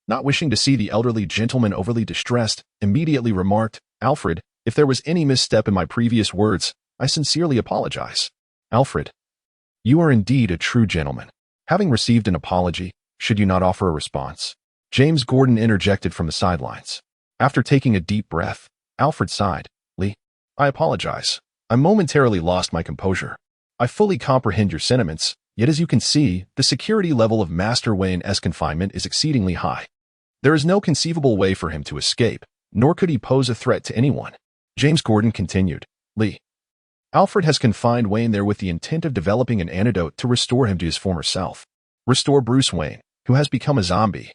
not wishing to see the elderly gentleman overly distressed, immediately remarked, Alfred, if there was any misstep in my previous words, I sincerely apologize. Alfred, you are indeed a true gentleman. Having received an apology, should you not offer a response? James Gordon interjected from the sidelines. After taking a deep breath, Alfred sighed. Lee, I apologize. I momentarily lost my composure. I fully comprehend your sentiments, yet as you can see, the security level of Master Wayne's confinement is exceedingly high. There is no conceivable way for him to escape, nor could he pose a threat to anyone. James Gordon continued. Lee, Alfred has confined Wayne there with the intent of developing an antidote to restore him to his former self. Restore Bruce Wayne, who has become a zombie,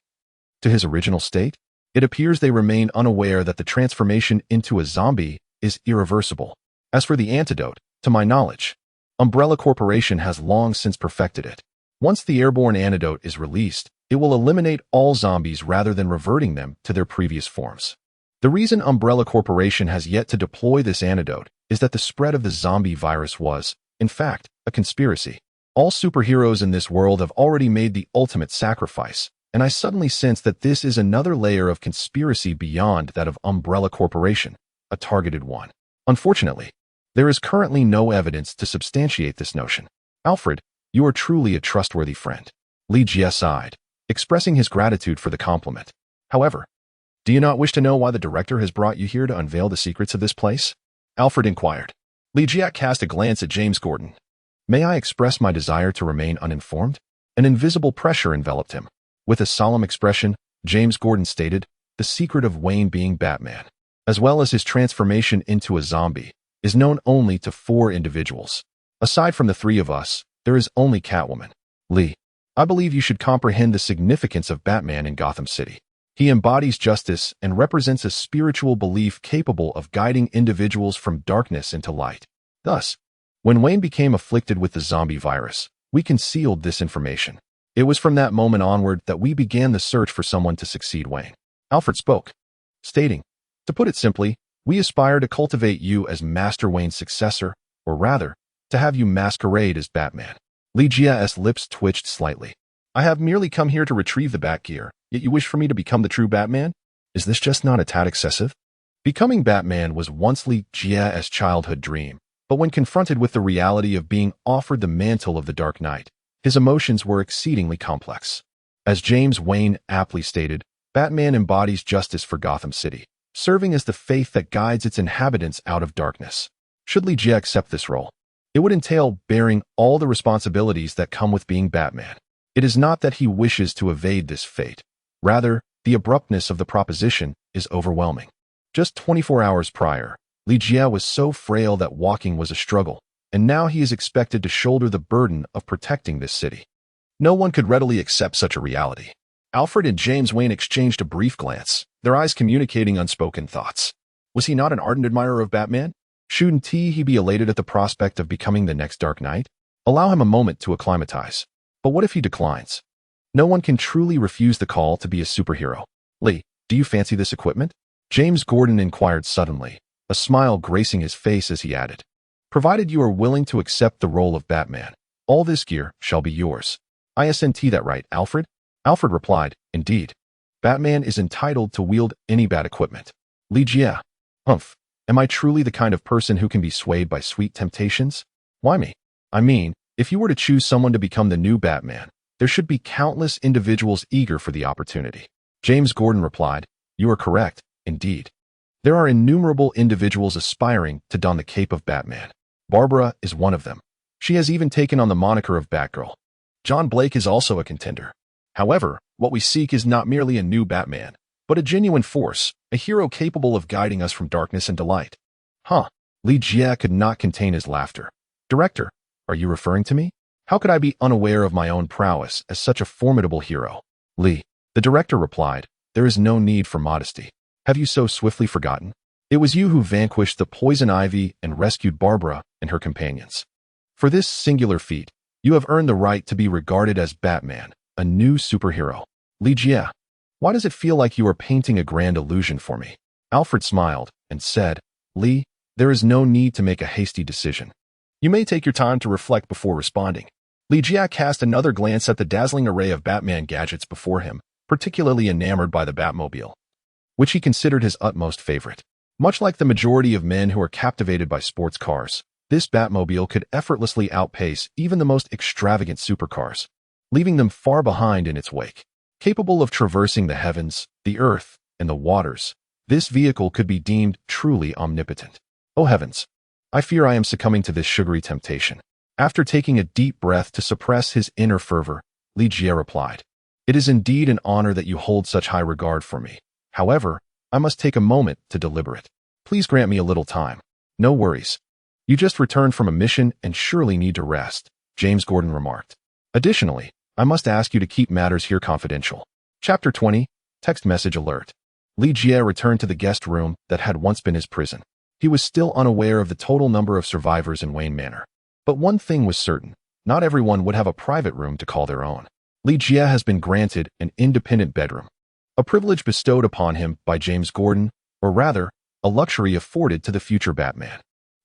to his original state? It appears they remain unaware that the transformation into a zombie is irreversible. As for the antidote, to my knowledge, Umbrella Corporation has long since perfected it. Once the airborne antidote is released, it will eliminate all zombies rather than reverting them to their previous forms. The reason Umbrella Corporation has yet to deploy this antidote is that the spread of the zombie virus was, in fact, a conspiracy. All superheroes in this world have already made the ultimate sacrifice, and I suddenly sense that this is another layer of conspiracy beyond that of Umbrella Corporation, a targeted one. Unfortunately, there is currently no evidence to substantiate this notion. Alfred, you are truly a trustworthy friend. Li Jie sighed, expressing his gratitude for the compliment. However, do you not wish to know why the director has brought you here to unveil the secrets of this place? Alfred inquired. Li Jie cast a glance at James Gordon. May I express my desire to remain uninformed? An invisible pressure enveloped him. With a solemn expression, James Gordon stated, the secret of Wayne being Batman, as well as his transformation into a zombie, is known only to 4 individuals. Aside from the 3 of us, there is only Catwoman. Lee, I believe you should comprehend the significance of Batman in Gotham City. He embodies justice and represents a spiritual belief capable of guiding individuals from darkness into light. Thus, when Wayne became afflicted with the zombie virus, we concealed this information. It was from that moment onward that we began the search for someone to succeed Wayne. Alfred spoke, stating, to put it simply, we aspire to cultivate you as Master Wayne's successor, or rather, to have you masquerade as Batman. Li Jie's lips twitched slightly. I have merely come here to retrieve the Batgear, yet you wish for me to become the true Batman? Is this just not a tad excessive? Becoming Batman was once Li Jie's childhood dream, but when confronted with the reality of being offered the mantle of the Dark Knight, his emotions were exceedingly complex. As James Wayne aptly stated, Batman embodies justice for Gotham City, serving as the faith that guides its inhabitants out of darkness. Should Li Jie accept this role, it would entail bearing all the responsibilities that come with being Batman. It is not that he wishes to evade this fate. Rather, The abruptness of the proposition is overwhelming. Just 24 hours prior, Li Jie was so frail that walking was a struggle, and now he is expected to shoulder the burden of protecting this city. No one could readily accept such a reality. Alfred and James Wayne exchanged a brief glance, their eyes communicating unspoken thoughts. Was he not an ardent admirer of Batman? Shouldn't he be elated at the prospect of becoming the next Dark Knight? Allow him a moment to acclimatize. But what if he declines? No one can truly refuse the call to be a superhero. Lee, do you fancy this equipment? James Gordon inquired suddenly, a smile gracing his face as he added, provided you are willing to accept the role of Batman, all this gear shall be yours. Isn't that right, Alfred? Alfred replied, indeed. Batman is entitled to wield any bat equipment. Li Jie. Humph. Am I truly the kind of person who can be swayed by sweet temptations? Why me? I mean, if you were to choose someone to become the new Batman, there should be countless individuals eager for the opportunity. James Gordon replied, you are correct, indeed. There are innumerable individuals aspiring to don the cape of Batman. Barbara is one of them. She has even taken on the moniker of Batgirl. John Blake is also a contender. However, what we seek is not merely a new Batman, but a genuine force, a hero capable of guiding us from darkness and delight. Huh. Li Jie could not contain his laughter. Director, are you referring to me? How could I be unaware of my own prowess as such a formidable hero? Li, the director replied, there is no need for modesty. Have you so swiftly forgotten? It was you who vanquished the poison ivy and rescued Barbara and her companions. For this singular feat, you have earned the right to be regarded as Batman, a new superhero. Li Jie, why does it feel like you are painting a grand illusion for me? Alfred smiled and said, Li, there is no need to make a hasty decision. You may take your time to reflect before responding. Li Jie cast another glance at the dazzling array of Batman gadgets before him, particularly enamored by the Batmobile, which he considered his utmost favorite. Much like the majority of men who are captivated by sports cars, this Batmobile could effortlessly outpace even the most extravagant supercars, leaving them far behind in its wake. Capable of traversing the heavens, the earth, and the waters, this vehicle could be deemed truly omnipotent. Oh heavens! I fear I am succumbing to this sugary temptation. After taking a deep breath to suppress his inner fervor, Li Jie replied, it is indeed an honor that you hold such high regard for me. However, I must take a moment to deliberate. Please grant me a little time. No worries. You just returned from a mission and surely need to rest, James Gordon remarked. Additionally, I must ask you to keep matters here confidential. Chapter 20, Text Message Alert. Li Jie returned to the guest room that had once been his prison. He was still unaware of the total number of survivors in Wayne Manor. But one thing was certain, not everyone would have a private room to call their own. Li Jie has been granted an independent bedroom, a privilege bestowed upon him by James Gordon, or rather, a luxury afforded to the future Batman.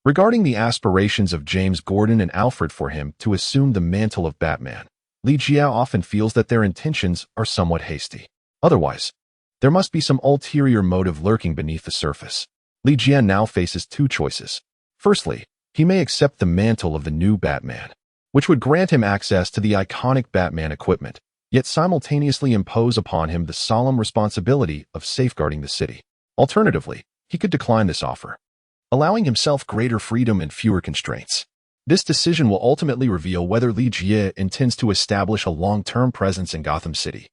Regarding the aspirations of James Gordon and Alfred for him to assume the mantle of Batman, Li Jie often feels that their intentions are somewhat hasty. Otherwise, there must be some ulterior motive lurking beneath the surface. Li Jie now faces two choices. Firstly, he may accept the mantle of the new Batman, which would grant him access to the iconic Batman equipment, yet simultaneously impose upon him the solemn responsibility of safeguarding the city. Alternatively, he could decline this offer, allowing himself greater freedom and fewer constraints. This decision will ultimately reveal whether Li Jie intends to establish a long-term presence in Gotham City.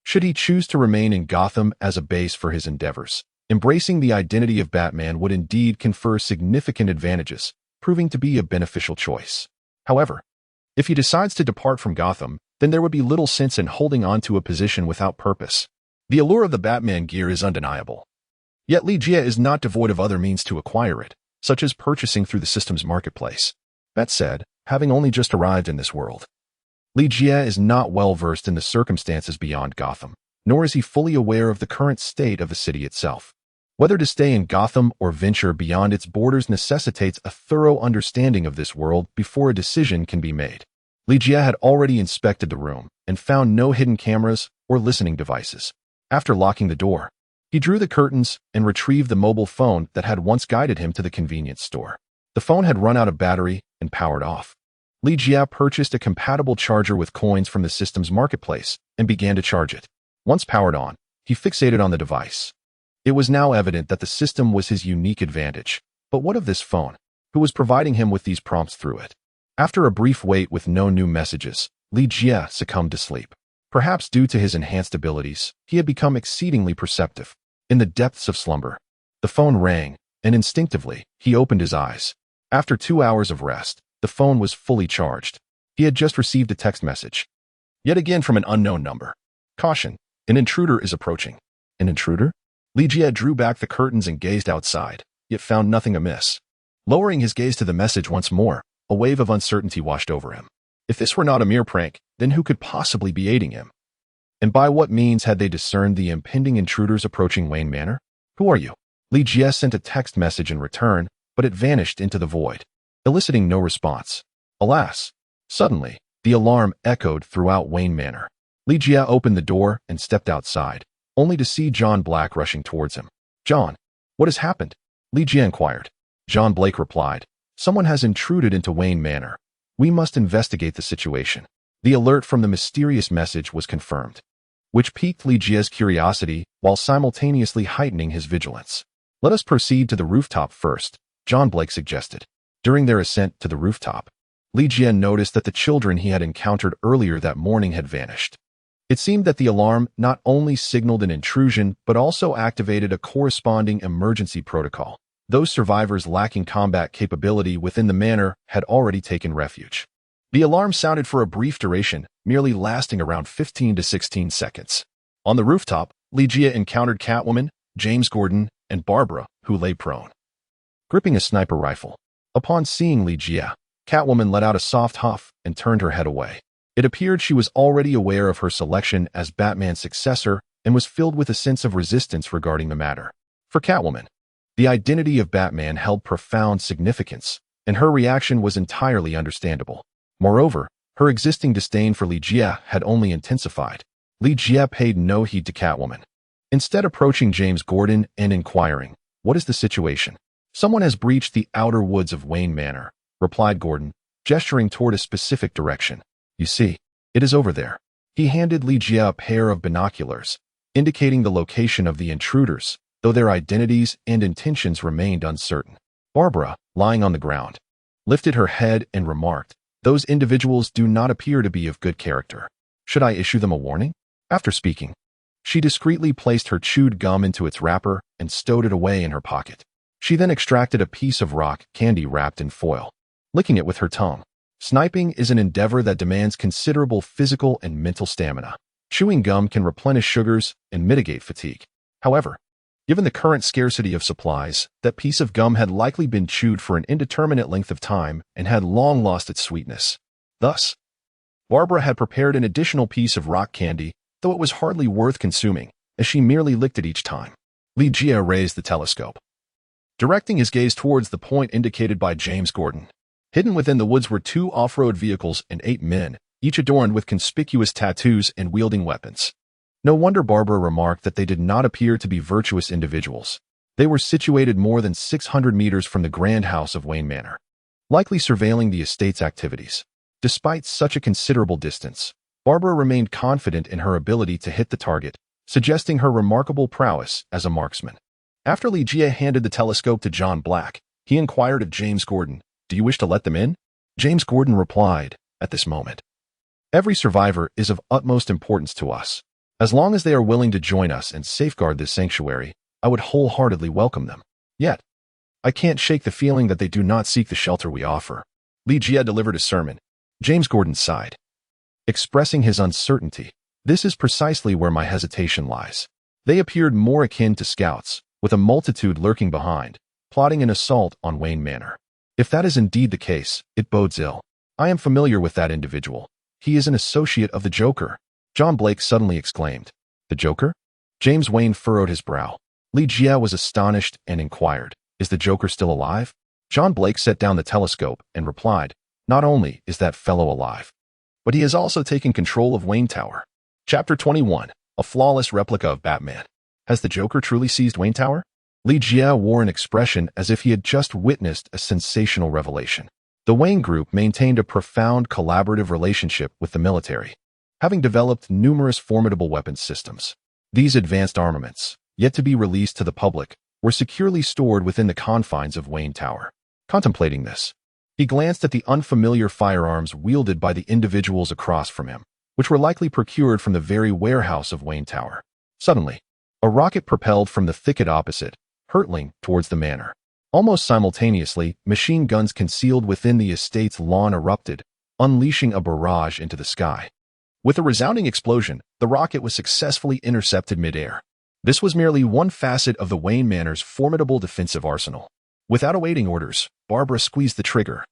Should he choose to remain in Gotham as a base for his endeavors, embracing the identity of Batman would indeed confer significant advantages, proving to be a beneficial choice. However, if he decides to depart from Gotham, then there would be little sense in holding on to a position without purpose. The allure of the Batman gear is undeniable. Yet Li Jie is not devoid of other means to acquire it, such as purchasing through the system's marketplace. That said, having only just arrived in this world, Li Jie is not well versed in the circumstances beyond Gotham, nor is he fully aware of the current state of the city itself. Whether to stay in Gotham or venture beyond its borders necessitates a thorough understanding of this world before a decision can be made. Li Jie had already inspected the room and found no hidden cameras or listening devices. After locking the door, he drew the curtains and retrieved the mobile phone that had once guided him to the convenience store. The phone had run out of battery and powered off. Li Jie purchased a compatible charger with coins from the system's marketplace and began to charge it. Once powered on, he fixated on the device. It was now evident that the system was his unique advantage. But what of this phone? Who was providing him with these prompts through it? After a brief wait with no new messages, Li Jie succumbed to sleep. Perhaps due to his enhanced abilities, he had become exceedingly perceptive. In the depths of slumber, the phone rang, and instinctively, he opened his eyes. After 2 hours of rest, the phone was fully charged. He had just received a text message. Yet again from an unknown number. Caution, an intruder is approaching. An intruder? Li Jie drew back the curtains and gazed outside, yet found nothing amiss. Lowering his gaze to the message once more, a wave of uncertainty washed over him. If this were not a mere prank, then who could possibly be aiding him? And by what means had they discerned the impending intruders approaching Wayne Manor? Who are you? Li Jie sent a text message in return, but it vanished into the void, eliciting no response. Alas! Suddenly, the alarm echoed throughout Wayne Manor. Li Jie opened the door and stepped outside, only to see John Black rushing towards him. John, what has happened? Li Jie inquired. John Blake replied, someone has intruded into Wayne Manor. We must investigate the situation. The alert from the mysterious message was confirmed, which piqued Li Jie's curiosity while simultaneously heightening his vigilance. Let us proceed to the rooftop first, John Blake suggested. During their ascent to the rooftop, Li Jie noticed that the children he had encountered earlier that morning had vanished. It seemed that the alarm not only signaled an intrusion but also activated a corresponding emergency protocol. Those survivors lacking combat capability within the manor had already taken refuge. The alarm sounded for a brief duration, merely lasting around 15 to 16 seconds. On the rooftop, Li Jie encountered Catwoman, James Gordon, and Barbara, who lay prone, gripping a sniper rifle. Upon seeing Li Jie, Catwoman let out a soft huff and turned her head away. It appeared she was already aware of her selection as Batman's successor and was filled with a sense of resistance regarding the matter. For Catwoman, the identity of Batman held profound significance, and her reaction was entirely understandable. Moreover, her existing disdain for Li Jie had only intensified. Li Jie paid no heed to Catwoman, instead approaching James Gordon and inquiring, "What is the situation?" "Someone has breached the outer woods of Wayne Manor," replied Gordon, gesturing toward a specific direction. "You see, it is over there." He handed Li Jie a pair of binoculars, indicating the location of the intruders, though their identities and intentions remained uncertain. Barbara, lying on the ground, lifted her head and remarked, "Those individuals do not appear to be of good character. Should I issue them a warning?" After speaking, she discreetly placed her chewed gum into its wrapper and stowed it away in her pocket. She then extracted a piece of rock candy wrapped in foil, licking it with her tongue. Sniping is an endeavor that demands considerable physical and mental stamina. Chewing gum can replenish sugars and mitigate fatigue. However, given the current scarcity of supplies, that piece of gum had likely been chewed for an indeterminate length of time and had long lost its sweetness. Thus, Barbara had prepared an additional piece of rock candy, though it was hardly worth consuming, as she merely licked it each time. Li Jie raised the telescope, directing his gaze towards the point indicated by James Gordon. Hidden within the woods were 2 off-road vehicles and 8 men, each adorned with conspicuous tattoos and wielding weapons. No wonder Barbara remarked that they did not appear to be virtuous individuals. They were situated more than 600 meters from the grand house of Wayne Manor, likely surveilling the estate's activities. Despite such a considerable distance, Barbara remained confident in her ability to hit the target, suggesting her remarkable prowess as a marksman. After Li Jie handed the telescope to John Black, he inquired of James Gordon, "Do you wish to let them in?" James Gordon replied, "At this moment, every survivor is of utmost importance to us. As long as they are willing to join us and safeguard this sanctuary, I would wholeheartedly welcome them. Yet, I can't shake the feeling that they do not seek the shelter we offer." Li Jie delivered a sermon. James Gordon sighed, expressing his uncertainty. "This is precisely where my hesitation lies. They appeared more akin to scouts, with a multitude lurking behind, plotting an assault on Wayne Manor. If that is indeed the case, it bodes ill. I am familiar with that individual. He is an associate of the Joker." John Blake suddenly exclaimed, "The Joker?" James Wayne furrowed his brow. Li Jie was astonished and inquired, "Is the Joker still alive?" John Blake set down the telescope and replied, "Not only is that fellow alive, but he has also taken control of Wayne Tower." Chapter 21, A Flawless Replica of Batman. Has the Joker truly seized Wayne Tower? Li Jie wore an expression as if he had just witnessed a sensational revelation. The Wayne Group maintained a profound collaborative relationship with the military, having developed numerous formidable weapons systems. These advanced armaments, yet to be released to the public, were securely stored within the confines of Wayne Tower. Contemplating this, he glanced at the unfamiliar firearms wielded by the individuals across from him. which were likely procured from the very warehouse of Wayne Tower. Suddenly, a rocket propelled from the thicket opposite, hurtling towards the manor. Almost simultaneously, machine guns concealed within the estate's lawn erupted, unleashing a barrage into the sky. With a resounding explosion, the rocket was successfully intercepted mid-air. This was merely one facet of the Wayne Manor's formidable defensive arsenal. Without awaiting orders, Barbara squeezed the trigger,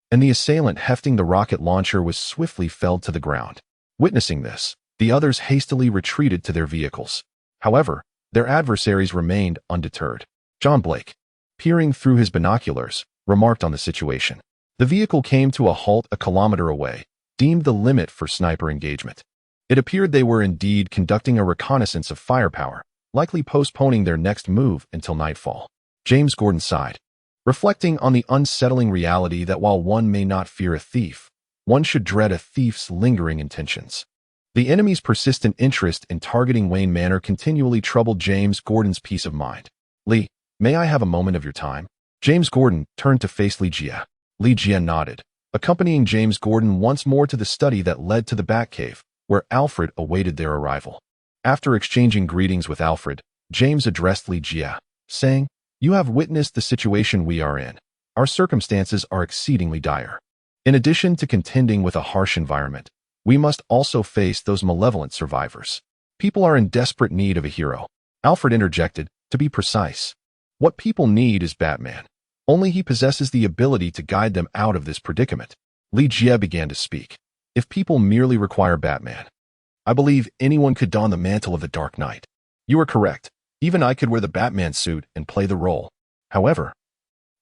and the assailant hefting the rocket launcher was swiftly felled to the ground. Witnessing this, the others hastily retreated to their vehicles. However, their adversaries remained undeterred. John Blake, peering through his binoculars, remarked on the situation. The vehicle came to a halt a kilometer away, deemed the limit for sniper engagement. It appeared they were indeed conducting a reconnaissance of firepower, likely postponing their next move until nightfall. James Gordon sighed, reflecting on the unsettling reality that while one may not fear a thief, one should dread a thief's lingering intentions. The enemy's persistent interest in targeting Wayne Manor continually troubled James Gordon's peace of mind. "Li, may I have a moment of your time?" James Gordon turned to face Li Jia. Li Jia nodded, accompanying James Gordon once more to the study that led to the Batcave, where Alfred awaited their arrival. After exchanging greetings with Alfred, James addressed Li Jia, saying, "You have witnessed the situation we are in. Our circumstances are exceedingly dire. In addition to contending with a harsh environment, we must also face those malevolent survivors. People are in desperate need of a hero." Alfred interjected, "To be precise, what people need is Batman. Only he possesses the ability to guide them out of this predicament." Li Jia began to speak. "If people merely require Batman, I believe anyone could don the mantle of the Dark Knight. You are correct. Even I could wear the Batman suit and play the role. However,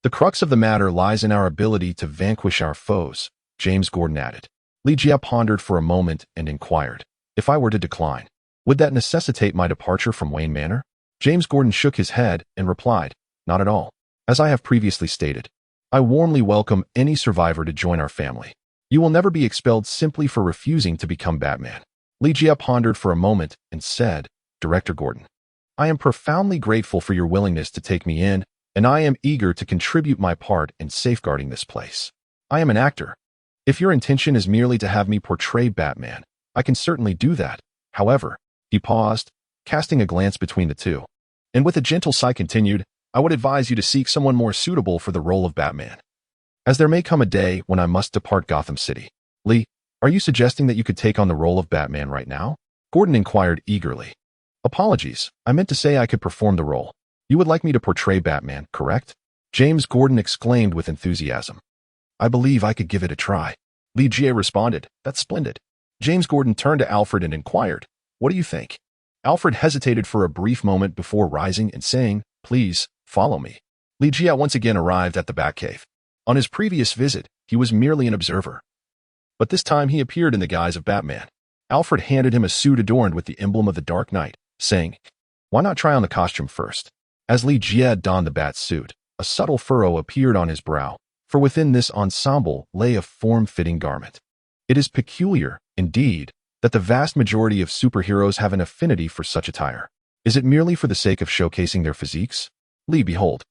the crux of the matter lies in our ability to vanquish our foes," James Gordon added. Li Jia pondered for a moment and inquired, "If I were to decline, would that necessitate my departure from Wayne Manor?" James Gordon shook his head and replied, "Not at all. As I have previously stated, I warmly welcome any survivor to join our family. You will never be expelled simply for refusing to become Batman." Li Jia pondered for a moment and said, "Director Gordon, I am profoundly grateful for your willingness to take me in, and I am eager to contribute my part in safeguarding this place. I am an actor. If your intention is merely to have me portray Batman, I can certainly do that. However," he paused, casting a glance between the two, and with a gentle sigh continued, "I would advise you to seek someone more suitable for the role of Batman, as there may come a day when I must depart Gotham City." "Li, are you suggesting that you could take on the role of Batman right now?" Gordon inquired eagerly. "Apologies, I meant to say I could perform the role. You would like me to portray Batman, correct?" James Gordon exclaimed with enthusiasm. "I believe I could give it a try." Li Jia responded, "That's splendid." James Gordon turned to Alfred and inquired, "What do you think?" Alfred hesitated for a brief moment before rising and saying, "Please, follow me." Li Jia once again arrived at the Batcave. On his previous visit, he was merely an observer, but this time he appeared in the guise of Batman. Alfred handed him a suit adorned with the emblem of the Dark Knight, saying, "Why not try on the costume first?" As Li Jia donned the bat suit, a subtle furrow appeared on his brow, for within this ensemble lay a form-fitting garment. It is peculiar, indeed, that the vast majority of superheroes have an affinity for such attire. Is it merely for the sake of showcasing their physiques? "Li, behold,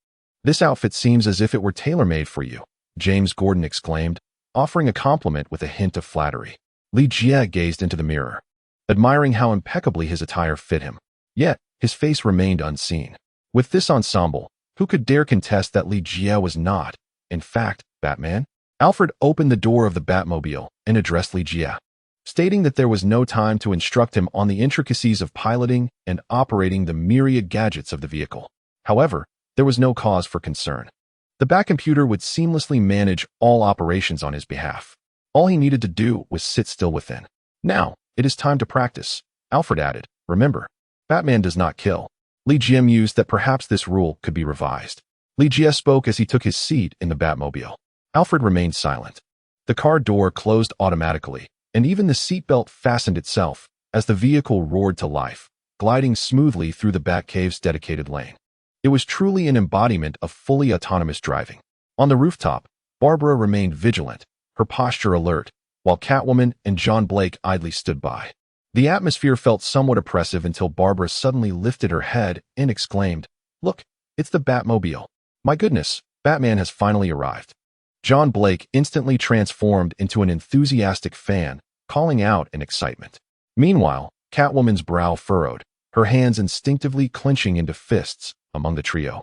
this outfit seems as if it were tailor-made for you," James Gordon exclaimed, offering a compliment with a hint of flattery. Li Jia gazed into the mirror, admiring how impeccably his attire fit him. Yet, his face remained unseen. With this ensemble, who could dare contest that Li Jia was not, in fact, Batman? Alfred opened the door of the Batmobile and addressed Li Jia, stating that there was no time to instruct him on the intricacies of piloting and operating the myriad gadgets of the vehicle. However, there was no cause for concern. The Batcomputer would seamlessly manage all operations on his behalf. All he needed to do was sit still within. "Now, it is time to practice," Alfred added. "Remember, Batman does not kill." Li Jia mused that perhaps this rule could be revised. Li Jia spoke as he took his seat in the Batmobile. Alfred remained silent. The car door closed automatically, and even the seatbelt fastened itself as the vehicle roared to life, gliding smoothly through the Batcave's dedicated lane. It was truly an embodiment of fully autonomous driving. On the rooftop, Barbara remained vigilant, her posture alert, while Catwoman and John Blake idly stood by. The atmosphere felt somewhat oppressive until Barbara suddenly lifted her head and exclaimed, "Look, it's the Batmobile. My goodness, Batman has finally arrived." John Blake instantly transformed into an enthusiastic fan, calling out in excitement. Meanwhile, Catwoman's brow furrowed, her hands instinctively clenching into fists among the trio.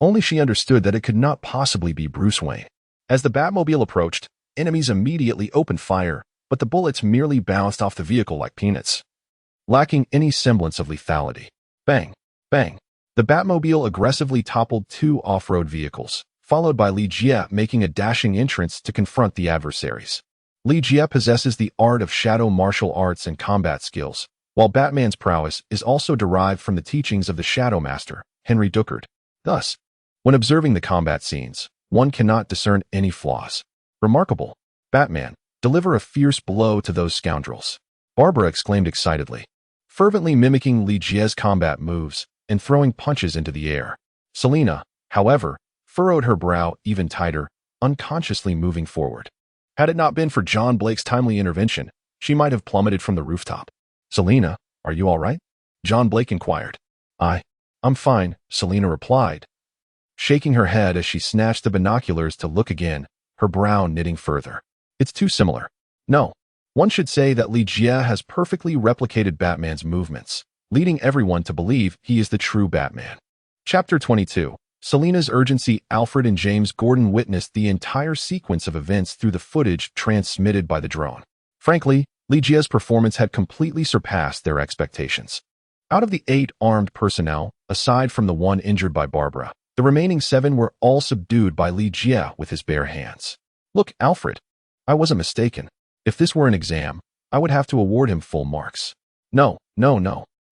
Only she understood that it could not possibly be Bruce Wayne. As the Batmobile approached, enemies immediately opened fire, but the bullets merely bounced off the vehicle like peanuts, lacking any semblance of lethality. Bang! Bang! The Batmobile aggressively toppled two off-road vehicles, followed by Li Jie making a dashing entrance to confront the adversaries. Li Jie possesses the art of shadow martial arts and combat skills, while Batman's prowess is also derived from the teachings of the Shadow Master, Henry Duckard. Thus, when observing the combat scenes, one cannot discern any flaws. Remarkable. Batman, deliver a fierce blow to those scoundrels. Barbara exclaimed excitedly, fervently mimicking Li Jie's combat moves and throwing punches into the air. Selina, however, furrowed her brow even tighter, unconsciously moving forward. Had it not been for John Blake's timely intervention, she might have plummeted from the rooftop. Selina, are you all right? John Blake inquired. I'm fine, Selina replied, shaking her head as she snatched the binoculars to look again, her brow knitting further. It's too similar. No, one should say that Li Jie has perfectly replicated Batman's movements, leading everyone to believe he is the true Batman. Chapter 22. Selina's urgency. Alfred and James Gordon witnessed the entire sequence of events through the footage transmitted by the drone. Frankly, Li Jie's performance had completely surpassed their expectations. Out of the 8 armed personnel, aside from the one injured by Barbara, the remaining 7 were all subdued by Li Jie with his bare hands. Look, Alfred, I wasn't mistaken. If this were an exam, I would have to award him full marks. No.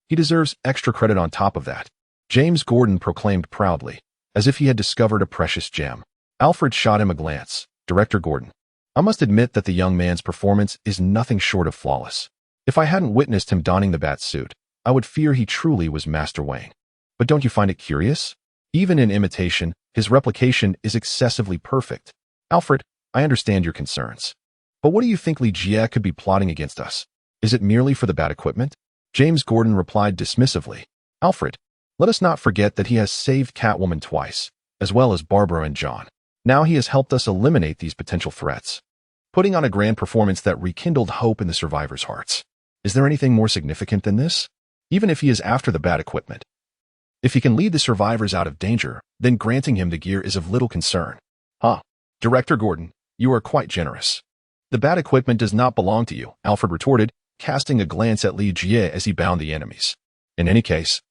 He deserves extra credit on top of that, James Gordon proclaimed proudly, as if he had discovered a precious gem. Alfred shot him a glance. Director Gordon, I must admit that the young man's performance is nothing short of flawless. If I hadn't witnessed him donning the bat suit, I would fear he truly was Master Wayne. But don't you find it curious? Even in imitation, his replication is excessively perfect. Alfred, I understand your concerns. But what do you think Li Jie could be plotting against us? Is it merely for the bat equipment? James Gordon replied dismissively. Alfred, let us not forget that he has saved Catwoman twice, as well as Barbara and John. Now he has helped us eliminate these potential threats, putting on a grand performance that rekindled hope in the survivors' hearts. Is there anything more significant than this? Even if he is after the bat equipment, if he can lead the survivors out of danger, then granting him the gear is of little concern. Director Gordon, you are quite generous. The bat equipment does not belong to you, Alfred retorted, casting a glance at Li Jie as he bound the enemies. In any case,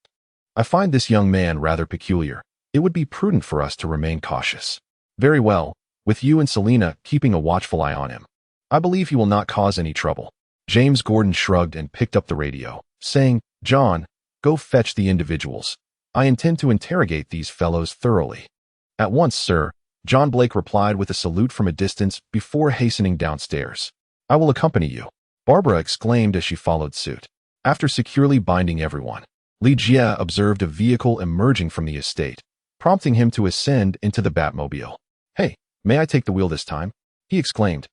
I find this young man rather peculiar. It would be prudent for us to remain cautious. Very well, with you and Selina keeping a watchful eye on him. I believe he will not cause any trouble. James Gordon shrugged and picked up the radio, saying, John, go fetch the individuals. I intend to interrogate these fellows thoroughly. At once, sir, John Blake replied with a salute from a distance before hastening downstairs. I will accompany you, Barbara exclaimed as she followed suit. After securely binding everyone, Li Jie observed a vehicle emerging from the estate, prompting him to ascend into the Batmobile. Hey, may I take the wheel this time? He exclaimed.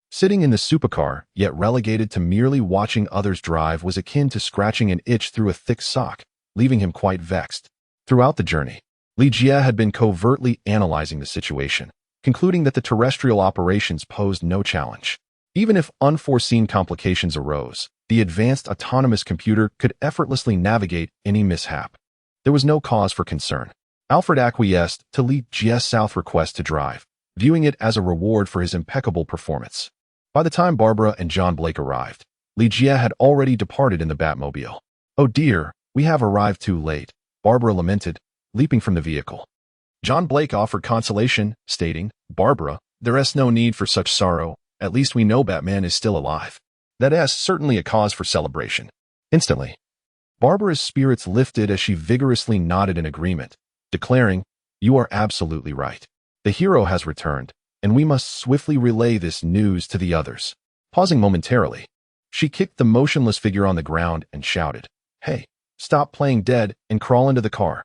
Sitting in the supercar, yet relegated to merely watching others drive, was akin to scratching an itch through a thick sock, leaving him quite vexed. Throughout the journey, Li Jie had been covertly analyzing the situation, concluding that the terrestrial operations posed no challenge. Even if unforeseen complications arose, the advanced autonomous computer could effortlessly navigate any mishap. There was no cause for concern. Alfred acquiesced to Li Jie's South request to drive, viewing it as a reward for his impeccable performance. By the time Barbara and John Blake arrived, Li Jie had already departed in the Batmobile. Oh dear, we have arrived too late, Barbara lamented, leaping from the vehicle. John Blake offered consolation, stating, Barbara, there is no need for such sorrow. At least we know Batman is still alive. That is certainly a cause for celebration. Instantly, Barbara's spirits lifted as she vigorously nodded in agreement, declaring, You are absolutely right. The hero has returned, and we must swiftly relay this news to the others. Pausing momentarily, she kicked the motionless figure on the ground and shouted, Hey, stop playing dead and crawl into the car.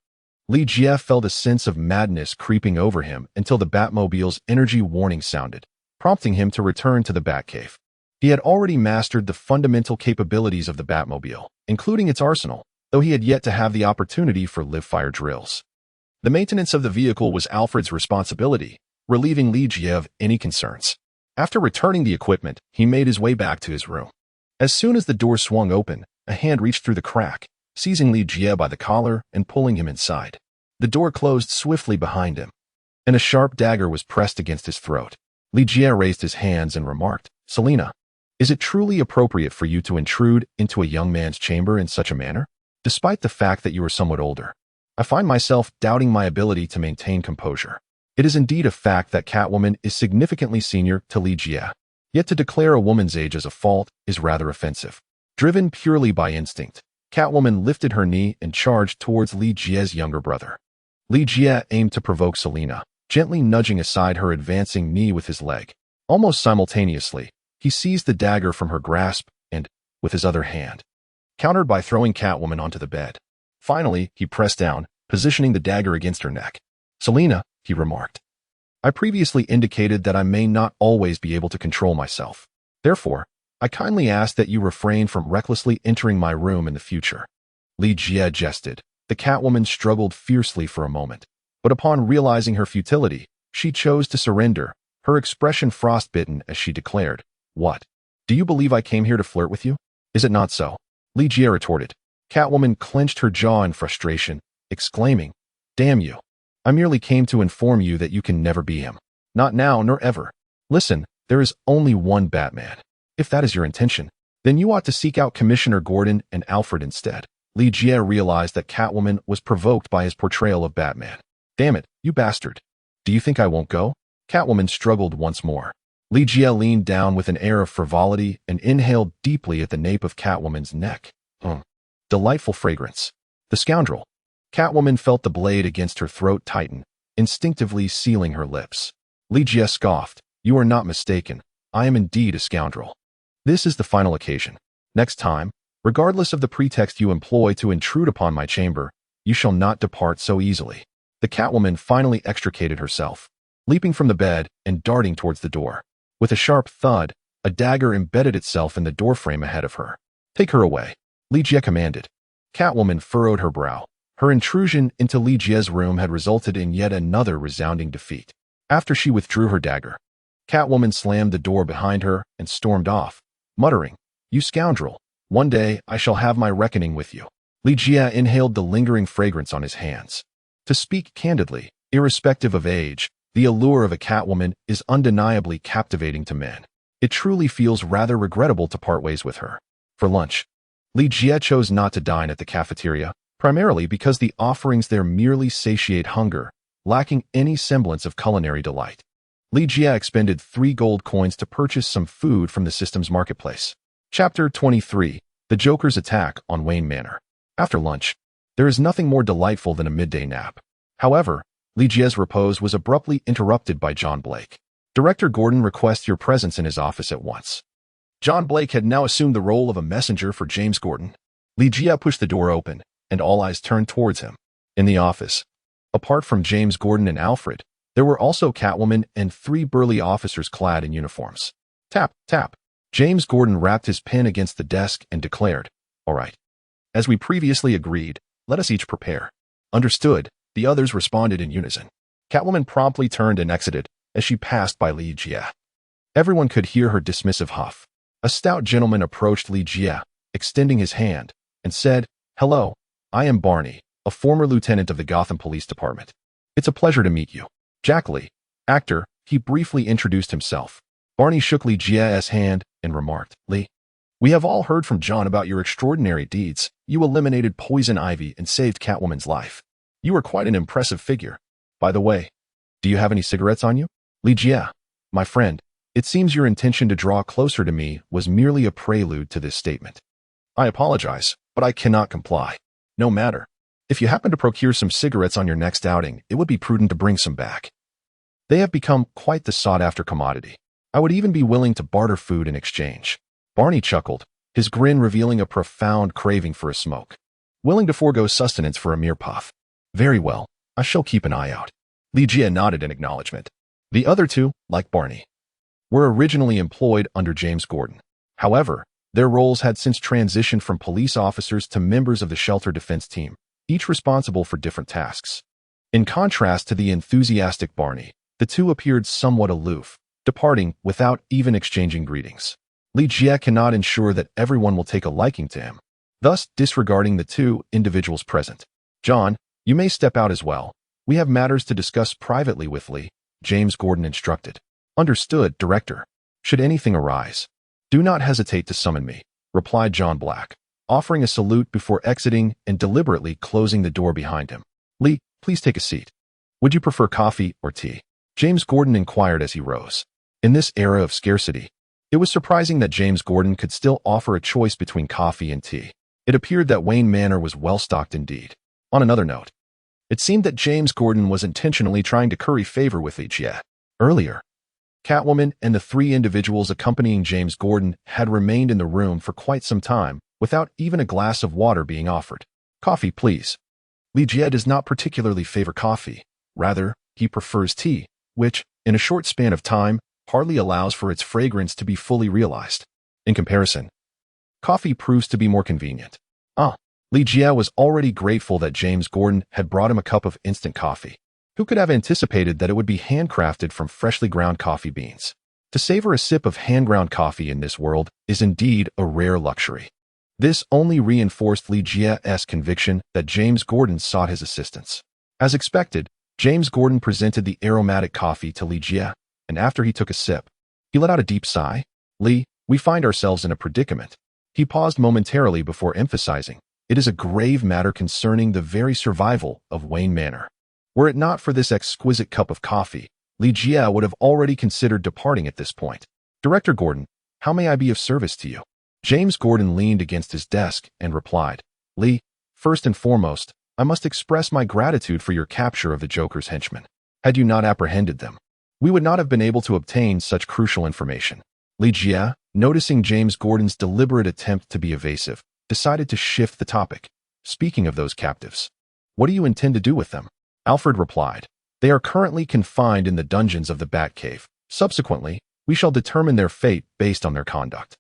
Li Jie felt a sense of madness creeping over him until the Batmobile's energy warning sounded, prompting him to return to the Batcave. He had already mastered the fundamental capabilities of the Batmobile, including its arsenal, though he had yet to have the opportunity for live-fire drills. The maintenance of the vehicle was Alfred's responsibility, relieving Li Jie of any concerns. After returning the equipment, he made his way back to his room. As soon as the door swung open, a hand reached through the crack, seizing Li Jie by the collar and pulling him inside. The door closed swiftly behind him, and a sharp dagger was pressed against his throat. Li Jie raised his hands and remarked, "Selina, is it truly appropriate for you to intrude into a young man's chamber in such a manner? Despite the fact that you are somewhat older, I find myself doubting my ability to maintain composure. It is indeed a fact that Catwoman is significantly senior to Li Jie, yet to declare a woman's age as a fault is rather offensive." Driven purely by instinct, Catwoman lifted her knee and charged towards Li Jie's younger brother. Li Jie aimed to provoke Selina, gently nudging aside her advancing knee with his leg. Almost simultaneously, he seized the dagger from her grasp and, with his other hand, countered by throwing Catwoman onto the bed. Finally, he pressed down, positioning the dagger against her neck. "Selina," he remarked, "I previously indicated that I may not always be able to control myself. Therefore, I kindly ask that you refrain from recklessly entering my room in the future." Li Jie jested. The Catwoman struggled fiercely for a moment, but upon realizing her futility, she chose to surrender, her expression frostbitten as she declared, "What? Do you believe I came here to flirt with you? Is it not so?" Li Jie retorted. Catwoman clenched her jaw in frustration, exclaiming, "Damn you. I merely came to inform you that you can never be him. Not now nor ever. Listen, there is only one Batman. If that is your intention, then you ought to seek out Commissioner Gordon and Alfred instead." Li Jie realized that Catwoman was provoked by his portrayal of Batman. "Damn it, you bastard. Do you think I won't go?" Catwoman struggled once more. Li Jie leaned down with an air of frivolity and inhaled deeply at the nape of Catwoman's neck. Delightful fragrance. The scoundrel. Catwoman felt the blade against her throat tighten, instinctively sealing her lips. Li Jie scoffed, "You are not mistaken. I am indeed a scoundrel. This is the final occasion. Next time, regardless of the pretext you employ to intrude upon my chamber, you shall not depart so easily." The Catwoman finally extricated herself, leaping from the bed and darting towards the door. With a sharp thud, a dagger embedded itself in the doorframe ahead of her. "Take her away," Li Jie commanded. Catwoman furrowed her brow. Her intrusion into Li Jie's room had resulted in yet another resounding defeat. After she withdrew her dagger, Catwoman slammed the door behind her and stormed off, muttering, "You scoundrel, one day I shall have my reckoning with you." Li Jie inhaled the lingering fragrance on his hands. To speak candidly, irrespective of age, the allure of a Catwoman is undeniably captivating to men. It truly feels rather regrettable to part ways with her. For lunch, Li Jie chose not to dine at the cafeteria, primarily because the offerings there merely satiate hunger, lacking any semblance of culinary delight. Li Jie expended 3 gold coins to purchase some food from the system's marketplace. Chapter 23, The Joker's Attack on Wayne Manor. After lunch, there is nothing more delightful than a midday nap. However, Li Jie's repose was abruptly interrupted by John Blake. "Director Gordon requests your presence in his office at once." John Blake had now assumed the role of a messenger for James Gordon. Li Jie pushed the door open, and all eyes turned towards him. In the office, apart from James Gordon and Alfred, there were also Catwoman and 3 burly officers clad in uniforms. Tap, tap. James Gordon rapped his pen against the desk and declared, "All right. As we previously agreed, let us each prepare." "Understood," the others responded in unison. Catwoman promptly turned and exited as she passed by Li Jie. Everyone could hear her dismissive huff. A stout gentleman approached Li Jie, extending his hand, and said, "Hello, I am Barney, a former lieutenant of the Gotham Police Department. It's a pleasure to meet you. Jack Lee, actor," he briefly introduced himself. Barney shook Li Jie's hand and remarked, "Lee, we have all heard from John about your extraordinary deeds. You eliminated Poison Ivy and saved Catwoman's life. You are quite an impressive figure. By the way, do you have any cigarettes on you?" "Li Jie, my friend, it seems your intention to draw closer to me was merely a prelude to this statement. I apologize, but I cannot comply. No matter. If you happen to procure some cigarettes on your next outing, it would be prudent to bring some back. They have become quite the sought-after commodity. I would even be willing to barter food in exchange." Barney chuckled, his grin revealing a profound craving for a smoke. "Willing to forego sustenance for a mere puff. Very well, I shall keep an eye out." Li Jie nodded in acknowledgement. The other two, like Barney, were originally employed under James Gordon. However, their roles had since transitioned from police officers to members of the shelter defense team, each responsible for different tasks. In contrast to the enthusiastic Barney, the two appeared somewhat aloof, departing without even exchanging greetings. Li Jie cannot ensure that everyone will take a liking to him, thus disregarding the two individuals present. John, you may step out as well. We have matters to discuss privately with Li, James Gordon instructed. Understood, Director. Should anything arise, do not hesitate to summon me, replied John Black, offering a salute before exiting and deliberately closing the door behind him. Li, please take a seat. Would you prefer coffee or tea? James Gordon inquired as he rose. In this era of scarcity, it was surprising that James Gordon could still offer a choice between coffee and tea. It appeared that Wayne Manor was well-stocked indeed. On another note, it seemed that James Gordon was intentionally trying to curry favor with Li Jie. Earlier, Catwoman and the three individuals accompanying James Gordon had remained in the room for quite some time without even a glass of water being offered. Coffee, please. Li Jie does not particularly favor coffee. Rather, he prefers tea, which, in a short span of time, hardly allows for its fragrance to be fully realized. In comparison, coffee proves to be more convenient. Li Jie was already grateful that James Gordon had brought him a cup of instant coffee. Who could have anticipated that it would be handcrafted from freshly ground coffee beans? To savor a sip of hand-ground coffee in this world is indeed a rare luxury. This only reinforced Li Jie's conviction that James Gordon sought his assistance. As expected, James Gordon presented the aromatic coffee to Li Jie, and after he took a sip, he let out a deep sigh. Li, we find ourselves in a predicament. He paused momentarily before emphasizing, it is a grave matter concerning the very survival of Wayne Manor. Were it not for this exquisite cup of coffee, Li Jie would have already considered departing at this point. Director Gordon, how may I be of service to you? James Gordon leaned against his desk and replied, Li, first and foremost, I must express my gratitude for your capture of the Joker's henchmen. Had you not apprehended them, we would not have been able to obtain such crucial information. Li Jie, noticing James Gordon's deliberate attempt to be evasive, decided to shift the topic. Speaking of those captives, what do you intend to do with them? Alfred replied, they are currently confined in the dungeons of the Batcave. Subsequently, we shall determine their fate based on their conduct.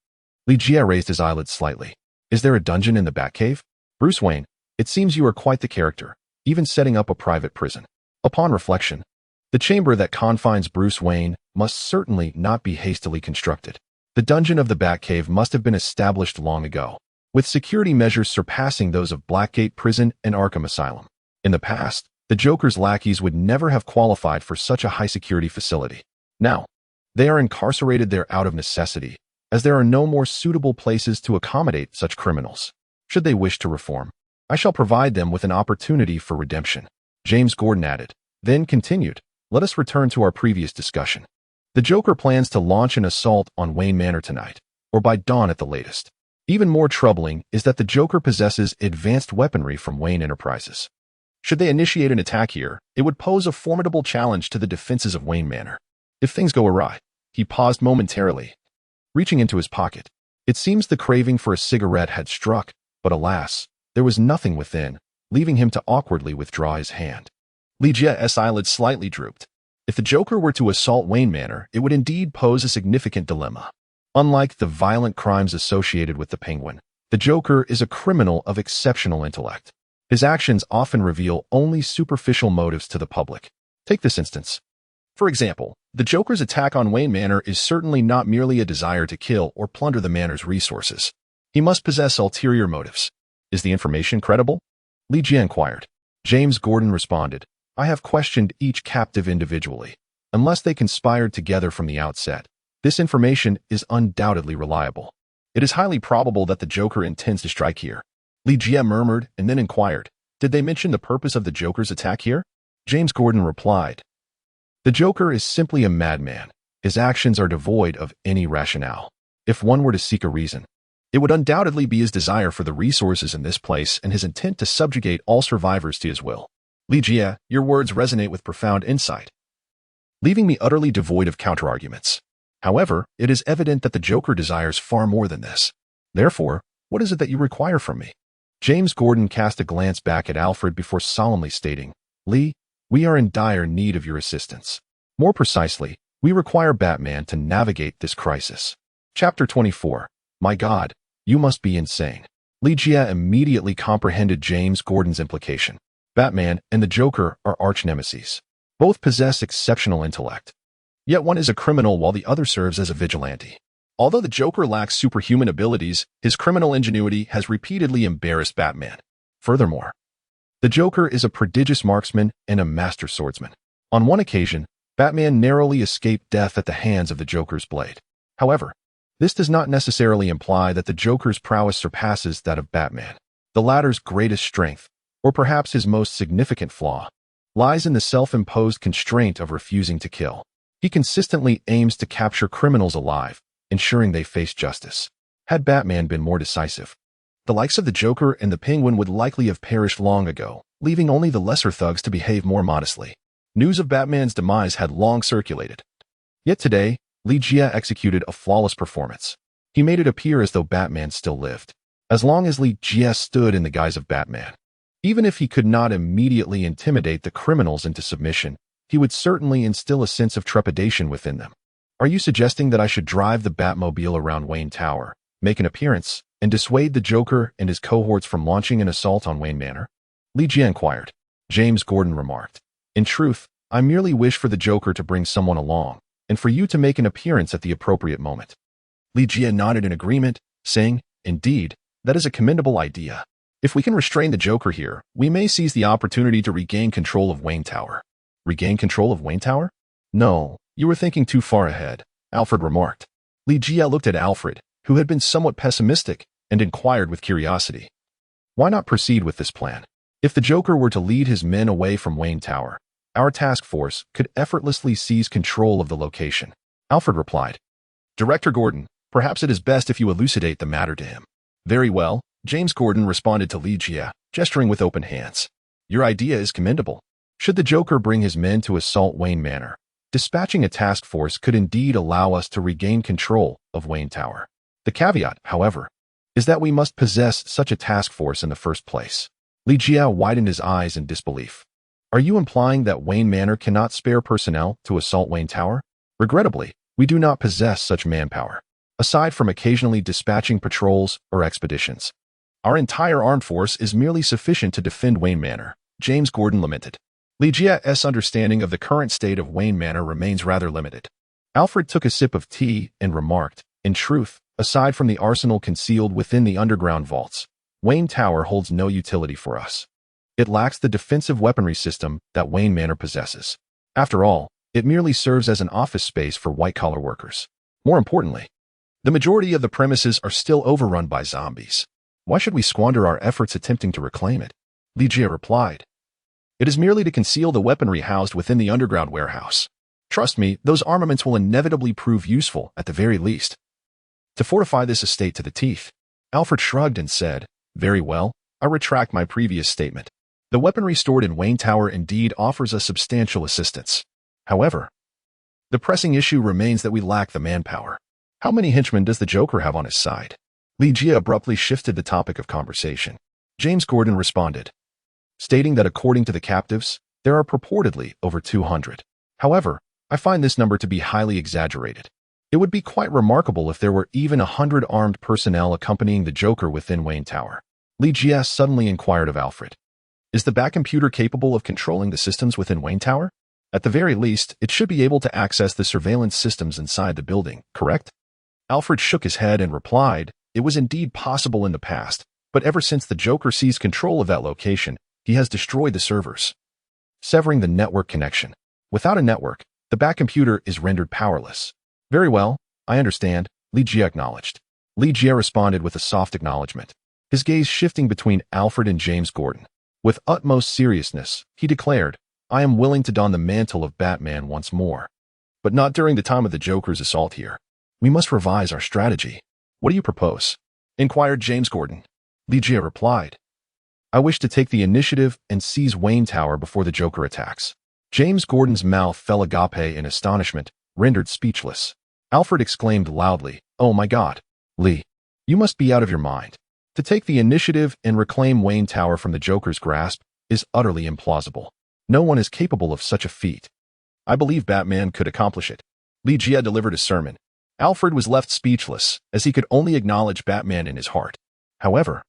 Li Jie raised his eyelids slightly. Is there a dungeon in the Batcave? Bruce Wayne, it seems you are quite the character, even setting up a private prison. Upon reflection, the chamber that confines Bruce Wayne must certainly not be hastily constructed. The dungeon of the Batcave must have been established long ago, with security measures surpassing those of Blackgate Prison and Arkham Asylum. In the past, the Joker's lackeys would never have qualified for such a high-security facility. Now, they are incarcerated there out of necessity, as there are no more suitable places to accommodate such criminals. Should they wish to reform, I shall provide them with an opportunity for redemption. James Gordon added, then continued, let us return to our previous discussion. The Joker plans to launch an assault on Wayne Manor tonight, or by dawn at the latest. Even more troubling is that the Joker possesses advanced weaponry from Wayne Enterprises. Should they initiate an attack here, it would pose a formidable challenge to the defenses of Wayne Manor. If things go awry, he paused momentarily, reaching into his pocket. It seems the craving for a cigarette had struck, but alas, there was nothing within, leaving him to awkwardly withdraw his hand. Li Jie's eyelids slightly drooped. If the Joker were to assault Wayne Manor, it would indeed pose a significant dilemma. Unlike the violent crimes associated with the Penguin, the Joker is a criminal of exceptional intellect. His actions often reveal only superficial motives to the public. Take this instance. For example, the Joker's attack on Wayne Manor is certainly not merely a desire to kill or plunder the Manor's resources. He must possess ulterior motives. Is the information credible? Li Jie inquired. James Gordon responded, I have questioned each captive individually. Unless they conspired together from the outset, this information is undoubtedly reliable. It is highly probable that the Joker intends to strike here. Li Jie murmured and then inquired, did they mention the purpose of the Joker's attack here? James Gordon replied, the Joker is simply a madman. His actions are devoid of any rationale. If one were to seek a reason, it would undoubtedly be his desire for the resources in this place and his intent to subjugate all survivors to his will. Li Jie, your words resonate with profound insight, leaving me utterly devoid of counterarguments. However, it is evident that the Joker desires far more than this. Therefore, what is it that you require from me? James Gordon cast a glance back at Alfred before solemnly stating, Lee, we are in dire need of your assistance. More precisely, we require Batman to navigate this crisis. Chapter 24. My God, you must be insane. Li Jie immediately comprehended James Gordon's implication. Batman and the Joker are arch-nemeses. Both possess exceptional intellect. Yet one is a criminal while the other serves as a vigilante. Although the Joker lacks superhuman abilities, his criminal ingenuity has repeatedly embarrassed Batman. Furthermore, the Joker is a prodigious marksman and a master swordsman. On one occasion, Batman narrowly escaped death at the hands of the Joker's blade. However, this does not necessarily imply that the Joker's prowess surpasses that of Batman. The latter's greatest strength, or perhaps his most significant flaw, lies in the self-imposed constraint of refusing to kill. He consistently aims to capture criminals alive, ensuring they face justice. Had Batman been more decisive, the likes of the Joker and the Penguin would likely have perished long ago, leaving only the lesser thugs to behave more modestly. News of Batman's demise had long circulated. Yet today, Li-Jie executed a flawless performance. He made it appear as though Batman still lived. As long as Li-Jie stood in the guise of Batman, even if he could not immediately intimidate the criminals into submission, he would certainly instill a sense of trepidation within them. Are you suggesting that I should drive the Batmobile around Wayne Tower, make an appearance, and dissuade the Joker and his cohorts from launching an assault on Wayne Manor? Li-Jie inquired. James Gordon remarked. In truth, I merely wish for the Joker to bring someone along, and for you to make an appearance at the appropriate moment. Li-Jie nodded in agreement, saying, Indeed, that is a commendable idea. If we can restrain the Joker here, we may seize the opportunity to regain control of Wayne Tower. Regain control of Wayne Tower? No, you were thinking too far ahead, Alfred remarked. Li-Jie looked at Alfred, who had been somewhat pessimistic, and inquired with curiosity. Why not proceed with this plan? If the Joker were to lead his men away from Wayne Tower, our task force could effortlessly seize control of the location. Alfred replied. Director Gordon, perhaps it is best if you elucidate the matter to him. Very well, James Gordon responded to Li-Jie, gesturing with open hands. Your idea is commendable. Should the Joker bring his men to assault Wayne Manor, dispatching a task force could indeed allow us to regain control of Wayne Tower. The caveat, however, is that we must possess such a task force in the first place. Li-Jie widened his eyes in disbelief. Are you implying that Wayne Manor cannot spare personnel to assault Wayne Tower? Regrettably, we do not possess such manpower, aside from occasionally dispatching patrols or expeditions. Our entire armed force is merely sufficient to defend Wayne Manor, James Gordon lamented. Li-Jie's understanding of the current state of Wayne Manor remains rather limited. Alfred took a sip of tea and remarked, In truth, aside from the arsenal concealed within the underground vaults, Wayne Tower holds no utility for us. It lacks the defensive weaponry system that Wayne Manor possesses. After all, it merely serves as an office space for white-collar workers. More importantly, the majority of the premises are still overrun by zombies. Why should we squander our efforts attempting to reclaim it? Li-Jie replied. It is merely to conceal the weaponry housed within the underground warehouse. Trust me, those armaments will inevitably prove useful at the very least. To fortify this estate to the teeth, Alfred shrugged and said, Very well, I retract my previous statement. The weaponry stored in Wayne Tower indeed offers us substantial assistance. However, the pressing issue remains that we lack the manpower. How many henchmen does the Joker have on his side? Li-Jie abruptly shifted the topic of conversation. James Gordon responded, stating that according to the captives, there are purportedly over 200. However, I find this number to be highly exaggerated. It would be quite remarkable if there were even 100 armed personnel accompanying the Joker within Wayne Tower. Li-Jie suddenly inquired of Alfred. Is the Batcomputer capable of controlling the systems within Wayne Tower? At the very least, it should be able to access the surveillance systems inside the building, correct? Alfred shook his head and replied, It was indeed possible in the past, but ever since the Joker seized control of that location, he has destroyed the servers, severing the network connection. Without a network, the Batcomputer is rendered powerless. Very well, I understand, Li-Jie acknowledged. Li-Jie responded with a soft acknowledgement, his gaze shifting between Alfred and James Gordon. With utmost seriousness, he declared, I am willing to don the mantle of Batman once more. But not during the time of the Joker's assault here. We must revise our strategy. What do you propose? Inquired James Gordon. Li-Jie replied, I wish to take the initiative and seize Wayne Tower before the Joker attacks. James Gordon's mouth fell agape in astonishment, rendered speechless. Alfred exclaimed loudly, Oh my God, Lee, you must be out of your mind. To take the initiative and reclaim Wayne Tower from the Joker's grasp is utterly implausible. No one is capable of such a feat. I believe Batman could accomplish it. Li-Jie delivered a sermon. Alfred was left speechless, as he could only acknowledge Batman in his heart. However,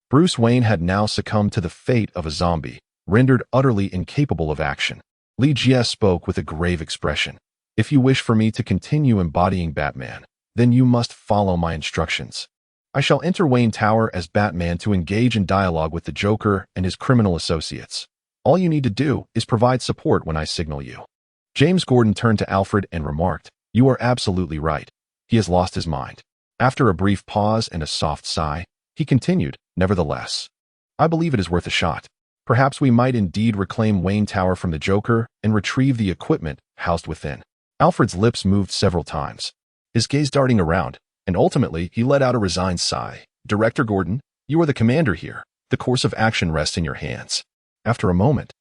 Bruce Wayne had now succumbed to the fate of a zombie, rendered utterly incapable of action. Li-Jie spoke with a grave expression. If you wish for me to continue embodying Batman, Then you must follow my instructions. I shall enter Wayne Tower as Batman to engage in dialogue with the Joker and his criminal associates. All you need to do is provide support when I signal you." James Gordon turned to Alfred and remarked, "You are absolutely right. He has lost his mind." After a brief pause and a soft sigh, he continued, "Nevertheless, I believe it is worth a shot. Perhaps we might indeed reclaim Wayne Tower from the Joker and retrieve the equipment housed within." Alfred's lips moved several times, his gaze darting around, and ultimately he let out a resigned sigh. "Director Gordon, you are the commander here. The course of action rests in your hands." After a moment,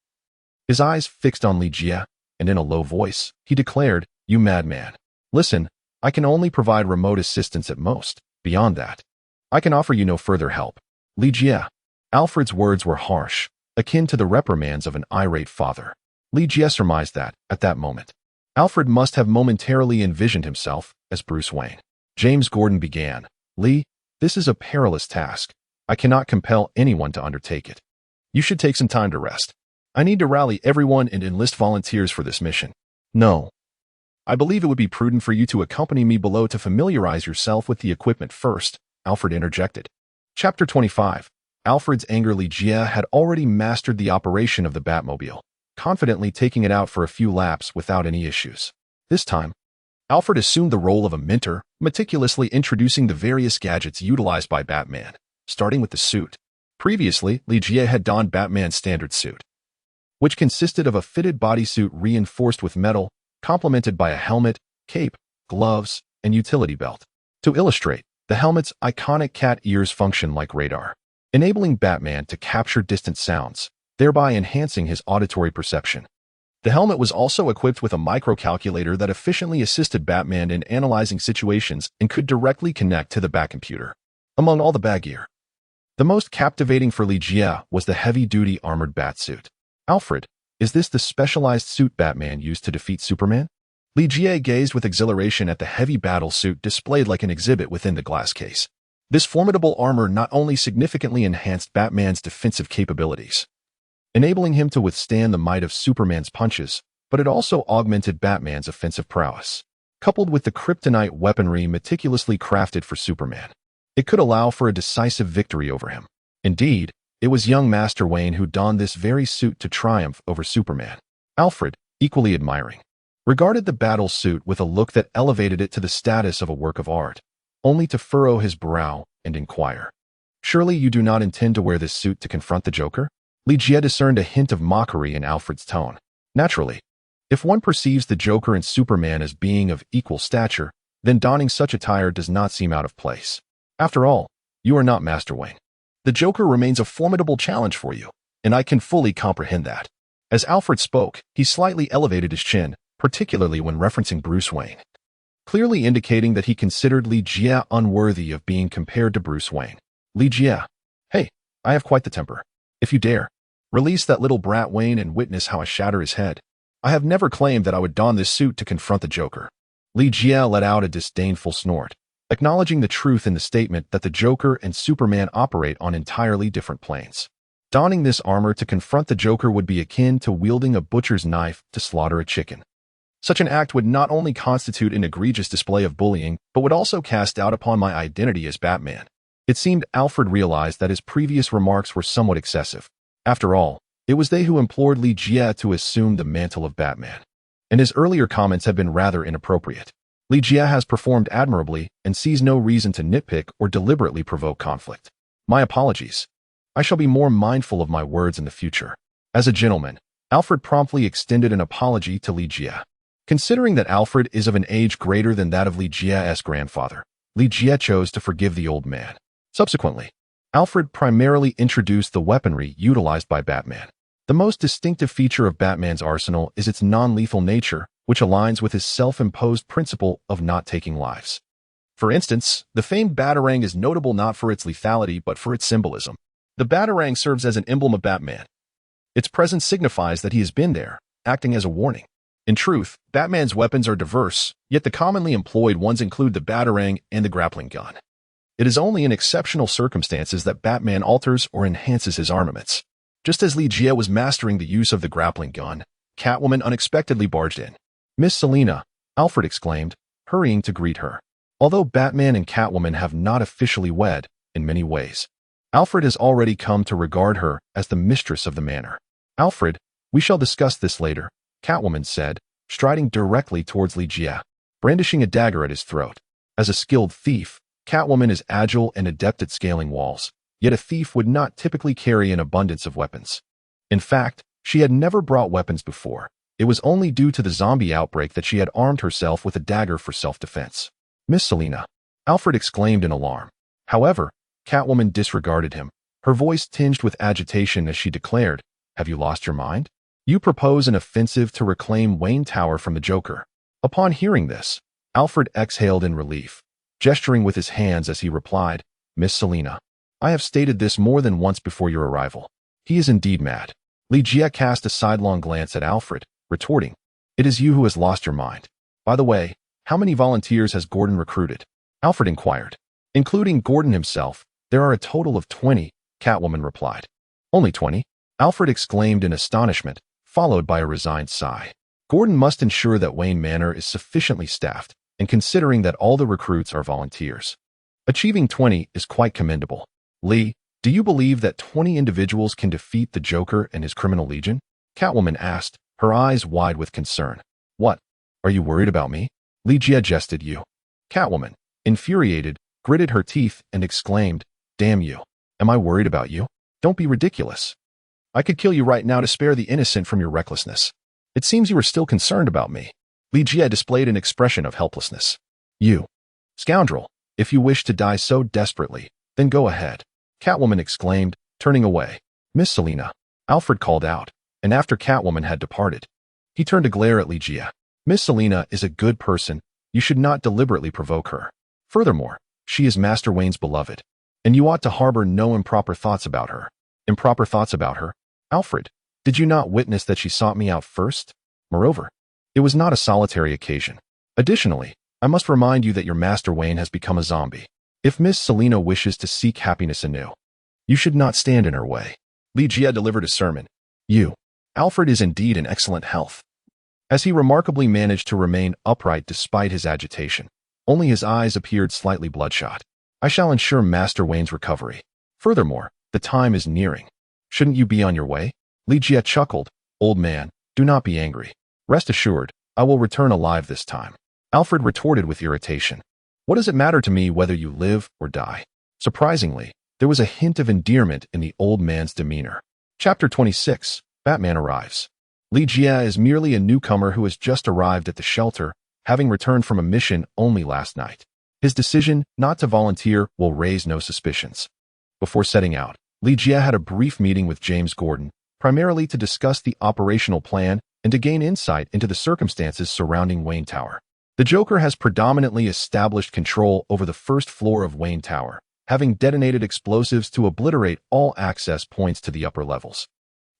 his eyes fixed on Li Jie, and in a low voice, he declared, "You madman. Listen, I can only provide remote assistance at most. Beyond that, I can offer you no further help." Li Jie. Alfred's words were harsh, akin to the reprimands of an irate father. Li Jie surmised that, at that moment, Alfred must have momentarily envisioned himself as Bruce Wayne. James Gordon began, "Li, this is a perilous task. I cannot compel anyone to undertake it. You should take some time to rest. I need to rally everyone and enlist volunteers for this mission." "No. I believe it would be prudent for you to accompany me below to familiarize yourself with the equipment first," Alfred interjected. Chapter 25. Alfred's anger. Li Jie had already mastered the operation of the Batmobile, confidently taking it out for a few laps without any issues. This time, Alfred assumed the role of a mentor, meticulously introducing the various gadgets utilized by Batman, starting with the suit. Previously, Li Jie had donned Batman's standard suit, which consisted of a fitted bodysuit reinforced with metal, complemented by a helmet, cape, gloves, and utility belt. To illustrate, the helmet's iconic cat ears function like radar, enabling Batman to capture distant sounds, thereby enhancing his auditory perception. The helmet was also equipped with a microcalculator that efficiently assisted Batman in analyzing situations and could directly connect to the Batcomputer. Among all the Bat gear, the most captivating for Li Jie was the heavy-duty armored Batsuit. "Alfred, is this the specialized suit Batman used to defeat Superman?" Li Jie gazed with exhilaration at the heavy battle suit displayed like an exhibit within the glass case. This formidable armor not only significantly enhanced Batman's defensive capabilities, enabling him to withstand the might of Superman's punches, but it also augmented Batman's offensive prowess. Coupled with the kryptonite weaponry meticulously crafted for Superman, it could allow for a decisive victory over him. Indeed, it was young Master Wayne who donned this very suit to triumph over Superman. Alfred, equally admiring, regarded the battle suit with a look that elevated it to the status of a work of art, only to furrow his brow and inquire, "Surely you do not intend to wear this suit to confront the Joker?" Li Jie discerned a hint of mockery in Alfred's tone. Naturally, if one perceives the Joker and Superman as being of equal stature, then donning such attire does not seem out of place. After all, you are not Master Wayne. The Joker remains a formidable challenge for you, and I can fully comprehend that. As Alfred spoke, he slightly elevated his chin, particularly when referencing Bruce Wayne, clearly indicating that he considered Li Jie unworthy of being compared to Bruce Wayne. "Li Jie, hey, I have quite the temper. If you dare, release that little brat Wayne and witness how I shatter his head. I have never claimed that I would don this suit to confront the Joker." Li Jie let out a disdainful snort, acknowledging the truth in the statement that the Joker and Superman operate on entirely different planes. Donning this armor to confront the Joker would be akin to wielding a butcher's knife to slaughter a chicken. Such an act would not only constitute an egregious display of bullying, but would also cast doubt upon my identity as Batman. It seemed Alfred realized that his previous remarks were somewhat excessive. After all, it was they who implored Li Jie to assume the mantle of Batman, and his earlier comments had been rather inappropriate. Li Jie has performed admirably and sees no reason to nitpick or deliberately provoke conflict. My apologies. I shall be more mindful of my words in the future. As a gentleman, Alfred promptly extended an apology to Li Jie. Considering that Alfred is of an age greater than that of Li Jie's grandfather, Li Jie chose to forgive the old man. Subsequently, Alfred primarily introduced the weaponry utilized by Batman. The most distinctive feature of Batman's arsenal is its non-lethal nature, which aligns with his self-imposed principle of not taking lives. For instance, the famed Batarang is notable not for its lethality but for its symbolism. The Batarang serves as an emblem of Batman. Its presence signifies that he has been there, acting as a warning. In truth, Batman's weapons are diverse, yet the commonly employed ones include the Batarang and the grappling gun. It is only in exceptional circumstances that Batman alters or enhances his armaments. Just as Li Jie was mastering the use of the grappling gun, Catwoman unexpectedly barged in. "Miss Selina," Alfred exclaimed, hurrying to greet her. Although Batman and Catwoman have not officially wed, in many ways, Alfred has already come to regard her as the mistress of the manor. Alfred, we shall discuss this later, Catwoman said, striding directly towards Li Jie, brandishing a dagger at his throat. As a skilled thief, Catwoman is agile and adept at scaling walls, yet a thief would not typically carry an abundance of weapons. In fact, she had never brought weapons before. It was only due to the zombie outbreak that she had armed herself with a dagger for self-defense. Miss Selina, Alfred exclaimed in alarm. However, Catwoman disregarded him, her voice tinged with agitation as she declared, "Have you lost your mind? You propose an offensive to reclaim Wayne Tower from the Joker." Upon hearing this, Alfred exhaled in relief, gesturing with his hands as he replied, "Miss Selina, I have stated this more than once before your arrival. He is indeed mad." Li Jie cast a sidelong glance at Alfred, retorting, "It is you who has lost your mind. By the way, how many volunteers has Gordon recruited?" Alfred inquired. "Including Gordon himself, there are a total of 20, Catwoman replied. "Only 20? Alfred exclaimed in astonishment, followed by a resigned sigh. Gordon must ensure that Wayne Manor is sufficiently staffed, and considering that all the recruits are volunteers, achieving 20 is quite commendable. Lee, do you believe that 20 individuals can defeat the Joker and his criminal legion?" Catwoman asked, her eyes wide with concern. "What? Are you worried about me?" Li Jie jested. "You." Catwoman, infuriated, gritted her teeth and exclaimed, "Damn you. Am I worried about you? Don't be ridiculous. I could kill you right now to spare the innocent from your recklessness. It seems you are still concerned about me." Li Jie displayed an expression of helplessness. "You scoundrel, if you wish to die so desperately, then go ahead," Catwoman exclaimed, turning away. "Miss Selina," Alfred called out, and after Catwoman had departed, he turned to glare at Li Jie. "Miss Selina is a good person. You should not deliberately provoke her. Furthermore, she is Master Wayne's beloved, and you ought to harbor no improper thoughts about her." "Improper thoughts about her? Alfred, did you not witness that she sought me out first? Moreover, it was not a solitary occasion. Additionally, I must remind you that your Master Wayne has become a zombie. If Miss Selina wishes to seek happiness anew, you should not stand in her way." Li Jie delivered a sermon. Alfred is indeed in excellent health, as he remarkably managed to remain upright despite his agitation. Only his eyes appeared slightly bloodshot. "I shall ensure Master Wayne's recovery. Furthermore, the time is nearing. Shouldn't you be on your way?" Li Jie chuckled. "Old man, do not be angry. Rest assured, I will return alive this time." Alfred retorted with irritation. "What does it matter to me whether you live or die?" Surprisingly, there was a hint of endearment in the old man's demeanor. Chapter 26, Batman arrives. Li Jie is merely a newcomer who has just arrived at the shelter, having returned from a mission only last night. His decision not to volunteer will raise no suspicions. Before setting out, Li Jie had a brief meeting with James Gordon, primarily to discuss the operational plan and to gain insight into the circumstances surrounding Wayne Tower. The Joker has predominantly established control over the first floor of Wayne Tower, having detonated explosives to obliterate all access points to the upper levels,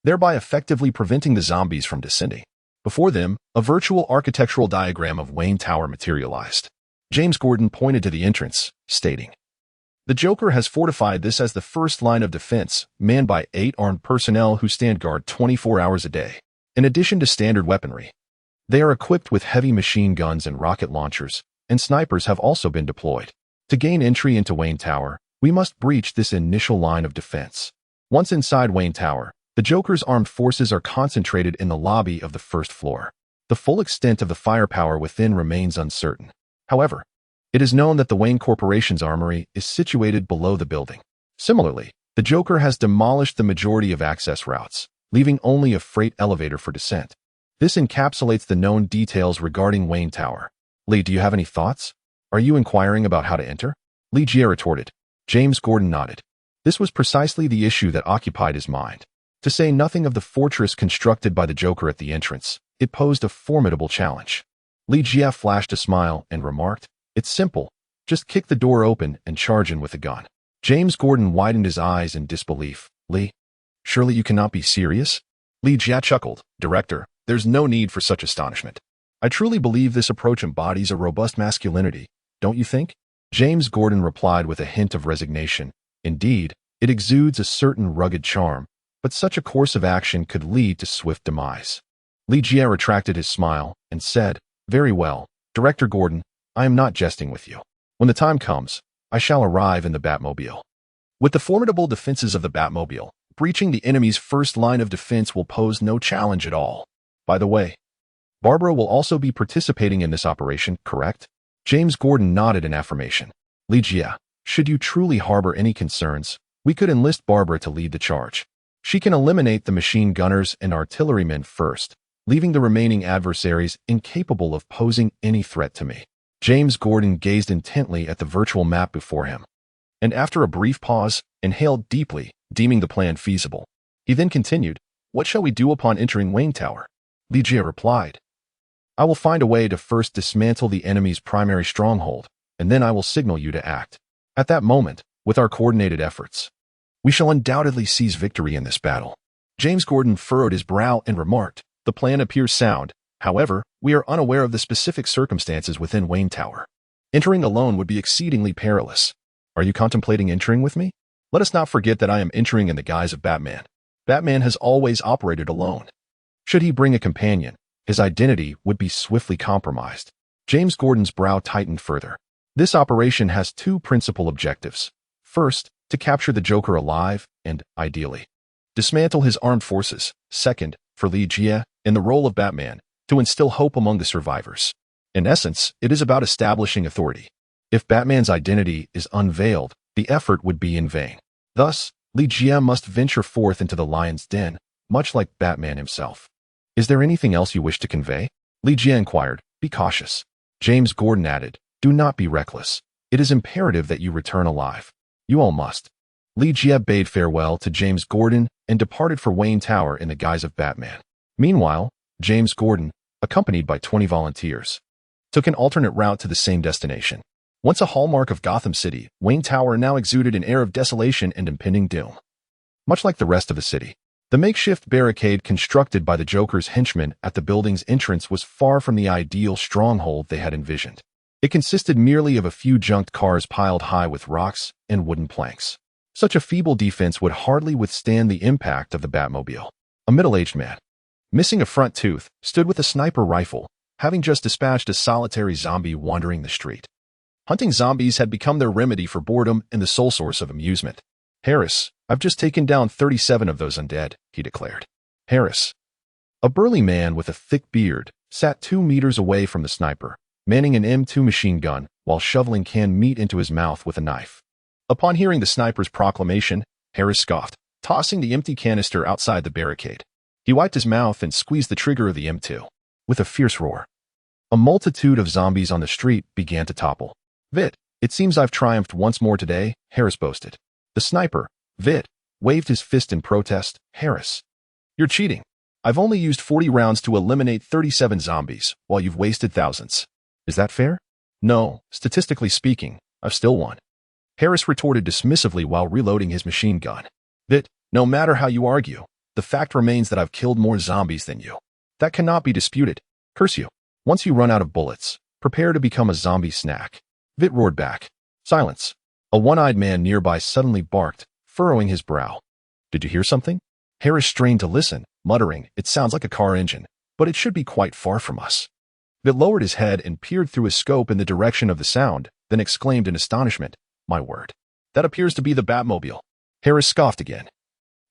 thereby effectively preventing the zombies from descending. Before them, a virtual architectural diagram of Wayne Tower materialized. James Gordon pointed to the entrance, stating, "The Joker has fortified this as the first line of defense, manned by 8 armed personnel who stand guard 24 hours a day. In addition to standard weaponry, they are equipped with heavy machine guns and rocket launchers, and snipers have also been deployed. To gain entry into Wayne Tower, we must breach this initial line of defense. Once inside Wayne Tower, the Joker's armed forces are concentrated in the lobby of the first floor. The full extent of the firepower within remains uncertain. However, it is known that the Wayne Corporation's armory is situated below the building. Similarly, the Joker has demolished the majority of access routes, leaving only a freight elevator for descent. This encapsulates the known details regarding Wayne Tower. Lee, do you have any thoughts? Are you inquiring about how to enter?" Li Jie retorted. James Gordon nodded. This was precisely the issue that occupied his mind. To say nothing of the fortress constructed by the Joker at the entrance, it posed a formidable challenge. Li Jie flashed a smile and remarked, "It's simple. Just kick the door open and charge in with a gun." James Gordon widened his eyes in disbelief. "Lee, surely you cannot be serious?" Li Jie chuckled. "Director, there's no need for such astonishment. I truly believe this approach embodies a robust masculinity, don't you think?" James Gordon replied with a hint of resignation. "Indeed, it exudes a certain rugged charm, but such a course of action could lead to swift demise." Li Jie retracted his smile and said, "Very well, Director Gordon, I am not jesting with you. When the time comes, I shall arrive in the Batmobile. With the formidable defenses of the Batmobile, breaching the enemy's first line of defense will pose no challenge at all. By the way, Barbara will also be participating in this operation, correct? James Gordon nodded in affirmation. Ligia, should you truly harbor any concerns, we could enlist Barbara to lead the charge. She can eliminate the machine gunners and artillerymen first, leaving the remaining adversaries incapable of posing any threat to me. James Gordon gazed intently at the virtual map before him, and after a brief pause, inhaled deeply, deeming the plan feasible. He then continued, "What shall we do upon entering Wayne Tower?" Ligia replied, "I will find a way to first dismantle the enemy's primary stronghold, and then I will signal you to act. At that moment, with our coordinated efforts, we shall undoubtedly seize victory in this battle." James Gordon furrowed his brow and remarked, "The plan appears sound. However, we are unaware of the specific circumstances within Wayne Tower. Entering alone would be exceedingly perilous. Are you contemplating entering with me? Let us not forget that I am entering in the guise of Batman. Batman has always operated alone. Should he bring a companion, his identity would be swiftly compromised." James Gordon's brow tightened further. This operation has two principal objectives. First, to capture the Joker alive and, ideally, dismantle his armed forces. Second, for Ligia, in the role of Batman, to instill hope among the survivors. In essence, it is about establishing authority. If Batman's identity is unveiled, the effort would be in vain. Thus, Ligia must venture forth into the lion's den, much like Batman himself. "Is there anything else you wish to convey?" Ligia inquired. "Be cautious." James Gordon added, "Do not be reckless. It is imperative that you return alive. You all must." Ligia bade farewell to James Gordon and departed for Wayne Tower in the guise of Batman. Meanwhile, James Gordon, accompanied by 20 volunteers, took an alternate route to the same destination. Once a hallmark of Gotham City, Wayne Tower now exuded an air of desolation and impending doom. Much like the rest of the city, the makeshift barricade constructed by the Joker's henchmen at the building's entrance was far from the ideal stronghold they had envisioned. It consisted merely of a few junked cars piled high with rocks and wooden planks. Such a feeble defense would hardly withstand the impact of the Batmobile. A middle-aged man, missing a front tooth, stood with a sniper rifle, having just dispatched a solitary zombie wandering the street. Hunting zombies had become their remedy for boredom and the sole source of amusement. "Harris, I've just taken down 37 of those undead," he declared. Harris, a burly man with a thick beard, sat 2 meters away from the sniper, manning an M2 machine gun while shoveling canned meat into his mouth with a knife. Upon hearing the sniper's proclamation, Harris scoffed, tossing the empty canister outside the barricade. He wiped his mouth and squeezed the trigger of the M2. With a fierce roar, a multitude of zombies on the street began to topple. "Vit, it seems I've triumphed once more today," Harris boasted. The sniper, Vit, waved his fist in protest. "Harris, you're cheating. I've only used 40 rounds to eliminate 37 zombies, while you've wasted thousands. Is that fair?" "No, statistically speaking, I've still won," Harris retorted dismissively while reloading his machine gun. "Vit, no matter how you argue, the fact remains that I've killed more zombies than you. That cannot be disputed. Curse you. Once you run out of bullets, prepare to become a zombie snack." Vit roared back. Silence. A one-eyed man nearby suddenly barked, furrowing his brow. "Did you hear something?" Harris strained to listen, muttering, "It sounds like a car engine, but it should be quite far from us." Vit lowered his head and peered through his scope in the direction of the sound, then exclaimed in astonishment, "My word. That appears to be the Batmobile." Harris scoffed again.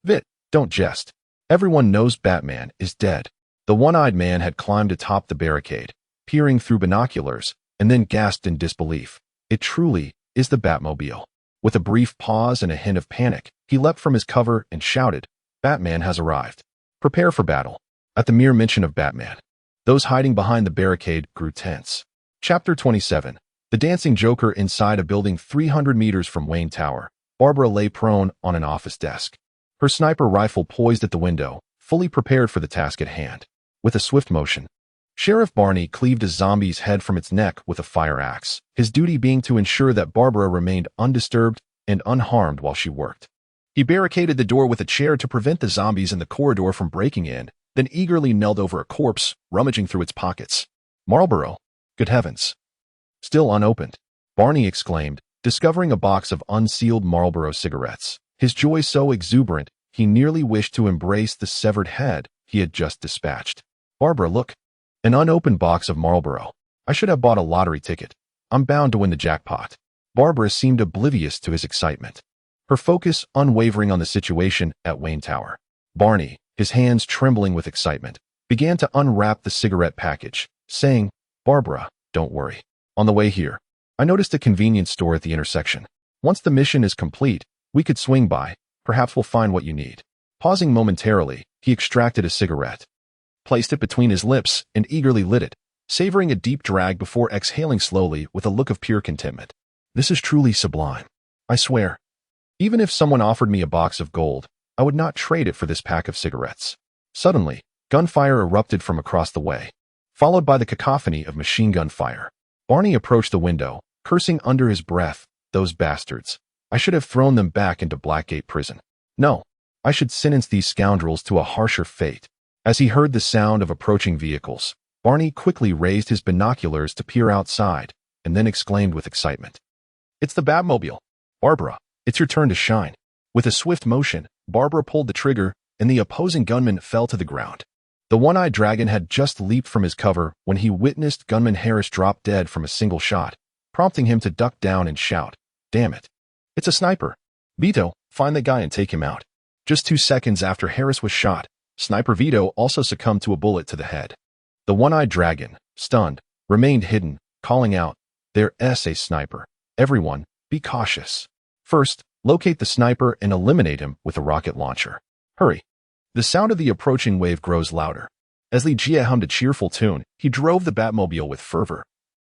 "Vit, don't jest. Everyone knows Batman is dead." The one-eyed man had climbed atop the barricade, peering through binoculars, and then gasped in disbelief. "It truly is the Batmobile." With a brief pause and a hint of panic, he leapt from his cover and shouted, "Batman has arrived. Prepare for battle." At the mere mention of Batman, those hiding behind the barricade grew tense. Chapter 27. The dancing Joker. Inside a building 300 meters from Wayne Tower, Barbara lay prone on an office desk, her sniper rifle poised at the window, fully prepared for the task at hand. With a swift motion, Sheriff Barney cleaved a zombie's head from its neck with a fire axe, his duty being to ensure that Barbara remained undisturbed and unharmed while she worked. He barricaded the door with a chair to prevent the zombies in the corridor from breaking in, then eagerly knelt over a corpse, rummaging through its pockets. "Marlboro? Good heavens. Still unopened," Barney exclaimed, discovering a box of unsealed Marlboro cigarettes. His joy so exuberant, he nearly wished to embrace the severed head he had just dispatched. "Barbara, look. An unopened box of Marlboro. I should have bought a lottery ticket." I'm bound to win the jackpot. Barbara seemed oblivious to his excitement, her focus unwavering on the situation at Wayne Tower. Barney, his hands trembling with excitement, began to unwrap the cigarette package, saying, "Barbara, don't worry. On the way here, I noticed a convenience store at the intersection. Once the mission is complete, we could swing by. Perhaps we'll find what you need." Pausing momentarily, he extracted a cigarette, placed it between his lips, and eagerly lit it, savoring a deep drag before exhaling slowly with a look of pure contentment. "This is truly sublime. I swear. Even if someone offered me a box of gold, I would not trade it for this pack of cigarettes." Suddenly, gunfire erupted from across the way, followed by the cacophony of machine gun fire. Barney approached the window, cursing under his breath, "Those bastards. I should have thrown them back into Blackgate Prison. No, I should sentence these scoundrels to a harsher fate." As he heard the sound of approaching vehicles, Barney quickly raised his binoculars to peer outside, and then exclaimed with excitement, "It's the Batmobile! Barbara, it's your turn to shine." With a swift motion, Barbara pulled the trigger, and the opposing gunman fell to the ground. The one-eyed dragon had just leaped from his cover when he witnessed gunman Harris drop dead from a single shot, prompting him to duck down and shout, "Damn it! It's a sniper! Vito, find the guy and take him out." Just 2 seconds after Harris was shot, Sniper Vito also succumbed to a bullet to the head. The one-eyed dragon, stunned, remained hidden, calling out, "There's a sniper. Everyone, be cautious. First, locate the sniper and eliminate him with a rocket launcher. Hurry." The sound of the approaching wave grows louder. As Ligia hummed a cheerful tune, he drove the Batmobile with fervor,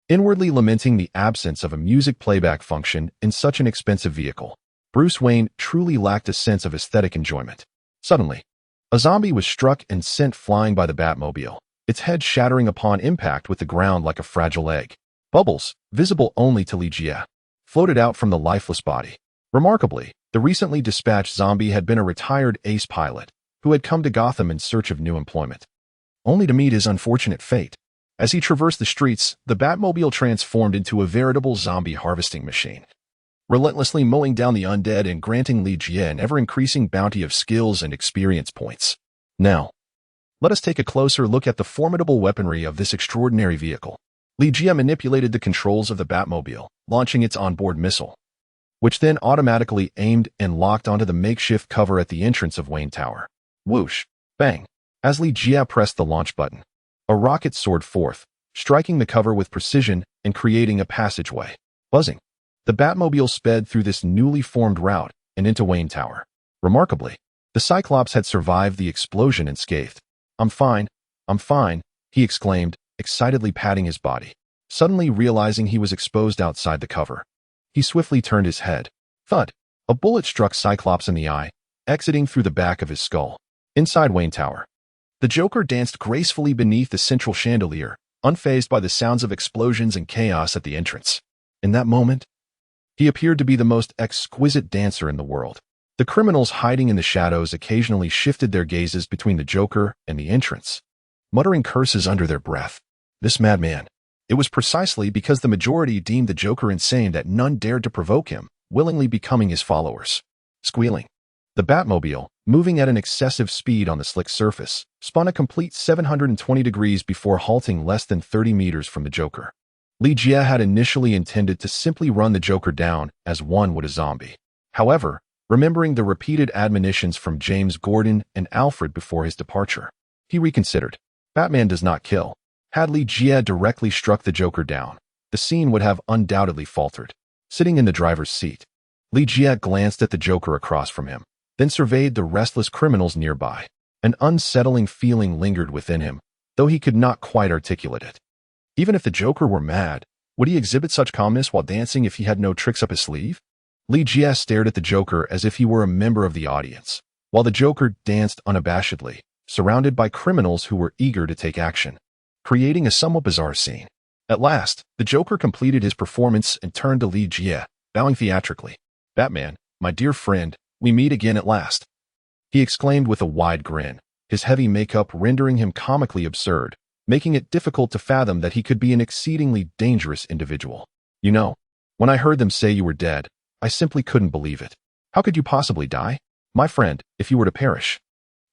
inwardly lamenting the absence of a music playback function in such an expensive vehicle. Bruce Wayne truly lacked a sense of aesthetic enjoyment. Suddenly, a zombie was struck and sent flying by the Batmobile, its head shattering upon impact with the ground like a fragile egg. Bubbles, visible only to Ligia, floated out from the lifeless body. Remarkably, the recently dispatched zombie had been a retired ace pilot who had come to Gotham in search of new employment, only to meet his unfortunate fate. As he traversed the streets, the Batmobile transformed into a veritable zombie harvesting machine, relentlessly mowing down the undead and granting Ligia an ever-increasing bounty of skills and experience points. Now, let us take a closer look at the formidable weaponry of this extraordinary vehicle. Ligia manipulated the controls of the Batmobile, launching its onboard missile, which then automatically aimed and locked onto the makeshift cover at the entrance of Wayne Tower. Whoosh! Bang! As Ligia pressed the launch button, a rocket soared forth, striking the cover with precision and creating a passageway. Buzzing, the Batmobile sped through this newly formed route and into Wayne Tower. Remarkably, the Cyclops had survived the explosion unscathed. I'm fine," he exclaimed, excitedly patting his body. Suddenly realizing he was exposed outside the cover, he swiftly turned his head. Thud! A bullet struck Cyclops in the eye, exiting through the back of his skull. Inside Wayne Tower, the Joker danced gracefully beneath the central chandelier, unfazed by the sounds of explosions and chaos at the entrance. In that moment, he appeared to be the most exquisite dancer in the world. The criminals hiding in the shadows occasionally shifted their gazes between the Joker and the entrance, muttering curses under their breath. This madman. It was precisely because the majority deemed the Joker insane that none dared to provoke him, willingly becoming his followers. Squealing, the Batmobile, moving at an excessive speed on the slick surface, spun a complete 720 degrees before halting less than 30 meters from the Joker. Ligia had initially intended to simply run the Joker down as one would a zombie. However, remembering the repeated admonitions from James Gordon and Alfred before his departure, he reconsidered. Batman does not kill. Had Ligia directly struck the Joker down, the scene would have undoubtedly faltered. Sitting in the driver's seat, Ligia glanced at the Joker across from him, then surveyed the restless criminals nearby. An unsettling feeling lingered within him, though he could not quite articulate it. Even if the Joker were mad, would he exhibit such calmness while dancing if he had no tricks up his sleeve? Ligia stared at the Joker as if he were a member of the audience, while the Joker danced unabashedly, surrounded by criminals who were eager to take action, creating a somewhat bizarre scene. At last, the Joker completed his performance and turned to Ligia, bowing theatrically. "Batman, my dear friend, we meet again at last," he exclaimed with a wide grin, his heavy makeup rendering him comically absurd, making it difficult to fathom that he could be an exceedingly dangerous individual. "You know, when I heard them say you were dead, I simply couldn't believe it. How could you possibly die? My friend, if you were to perish,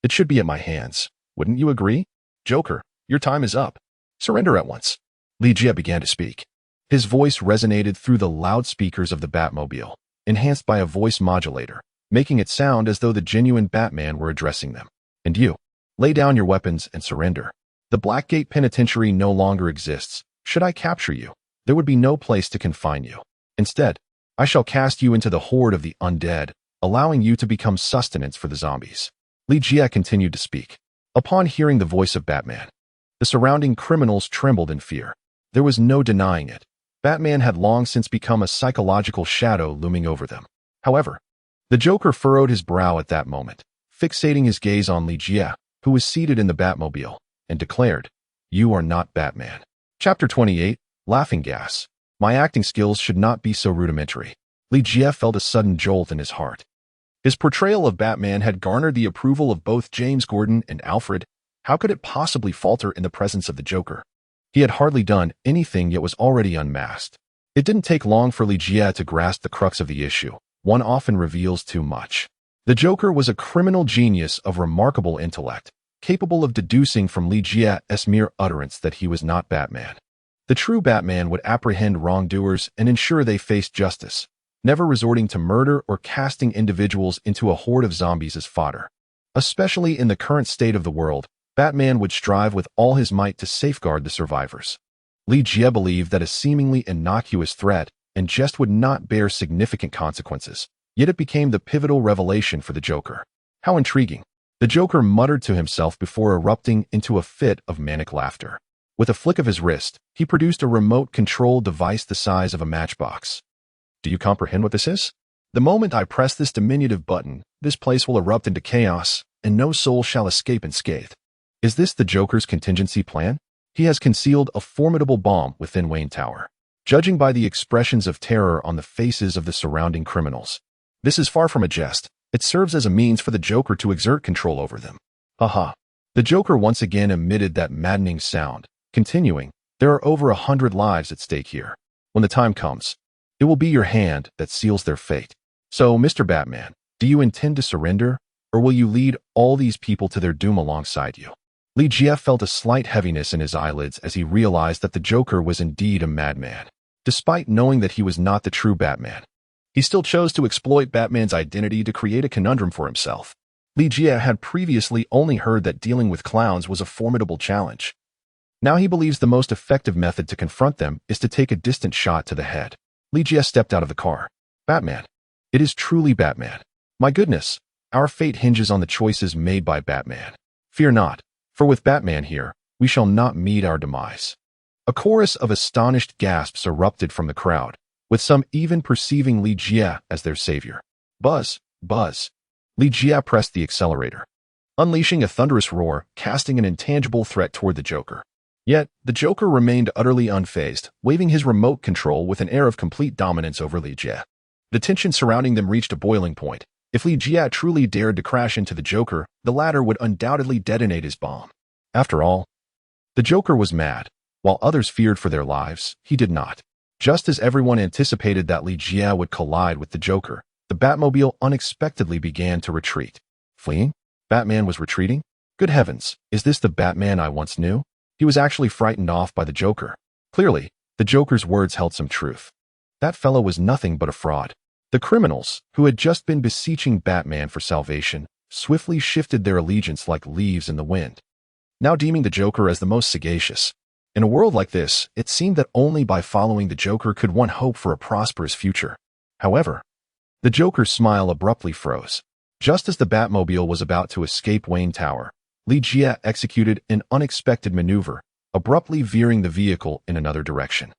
it should be at my hands. Wouldn't you agree? Joker, your time is up. Surrender at once." Ligia began to speak, His voice resonated through the loudspeakers of the Batmobile, enhanced by a voice modulator, making it sound as though the genuine Batman were addressing them. And you, lay down your weapons and surrender. The Blackgate Penitentiary no longer exists. Should I capture you, there would be no place to confine you. Instead, I shall cast you into the horde of the undead, allowing you to become sustenance for the zombies. Li continued to speak. Upon hearing the voice of Batman, the surrounding criminals trembled in fear. There was no denying it. Batman had long since become a psychological shadow looming over them. However, the Joker furrowed his brow at that moment, fixating his gaze on Li Jie, who was seated in the Batmobile, and declared, "You are not Batman." Chapter 28, Laughing Gas. My acting skills should not be so rudimentary. Li Jie felt a sudden jolt in his heart. His portrayal of Batman had garnered the approval of both James Gordon and Alfred. How could it possibly falter in the presence of the Joker? He had hardly done anything yet was already unmasked. It didn't take long for Li Jie to grasp the crux of the issue. One often reveals too much. The Joker was a criminal genius of remarkable intellect, capable of deducing from Li Jie's mere utterance that he was not Batman. The true Batman would apprehend wrongdoers and ensure they faced justice, never resorting to murder or casting individuals into a horde of zombies as fodder. Especially in the current state of the world, Batman would strive with all his might to safeguard the survivors. Li Jie believed that a seemingly innocuous threat and jest would not bear significant consequences, yet it became the pivotal revelation for the Joker. How intriguing! The Joker muttered to himself before erupting into a fit of manic laughter. With a flick of his wrist, he produced a remote-control device the size of a matchbox. Do you comprehend what this is? The moment I press this diminutive button, this place will erupt into chaos, and no soul shall escape unscathed. Is this the Joker's contingency plan? He has concealed a formidable bomb within Wayne Tower. Judging by the expressions of terror on the faces of the surrounding criminals, this is far from a jest. It serves as a means for the Joker to exert control over them. Haha. The Joker once again emitted that maddening sound, continuing, "There are over 100 lives at stake here. When the time comes, it will be your hand that seals their fate. So, Mr. Batman, do you intend to surrender, or will you lead all these people to their doom alongside you?" Li Jie felt a slight heaviness in his eyelids as he realized that the Joker was indeed a madman. Despite knowing that he was not the true Batman, he still chose to exploit Batman's identity to create a conundrum for himself. Li Jie had previously only heard that dealing with clowns was a formidable challenge. Now he believes the most effective method to confront them is to take a distant shot to the head. Li Jie stepped out of the car. Batman. It is truly Batman. My goodness, our fate hinges on the choices made by Batman. Fear not, for with Batman here, we shall not meet our demise. A chorus of astonished gasps erupted from the crowd, with some even perceiving Li Jie as their savior. Buzz, buzz. Li Jie pressed the accelerator, unleashing a thunderous roar, casting an intangible threat toward the Joker. Yet, the Joker remained utterly unfazed, waving his remote control with an air of complete dominance over Li Jie. The tension surrounding them reached a boiling point. If Li Jie truly dared to crash into the Joker, the latter would undoubtedly detonate his bomb. After all, the Joker was mad. While others feared for their lives, he did not. Just as everyone anticipated that Li Jie would collide with the Joker, the Batmobile unexpectedly began to retreat. Fleeing? Batman was retreating? Good heavens, is this the Batman I once knew? He was actually frightened off by the Joker. Clearly, the Joker's words held some truth. That fellow was nothing but a fraud. The criminals, who had just been beseeching Batman for salvation, swiftly shifted their allegiance like leaves in the wind, now deeming the Joker as the most sagacious. In a world like this, it seemed that only by following the Joker could one hope for a prosperous future. However, the Joker's smile abruptly froze. Just as the Batmobile was about to escape Wayne Tower, Li Jie executed an unexpected maneuver, abruptly veering the vehicle in another direction.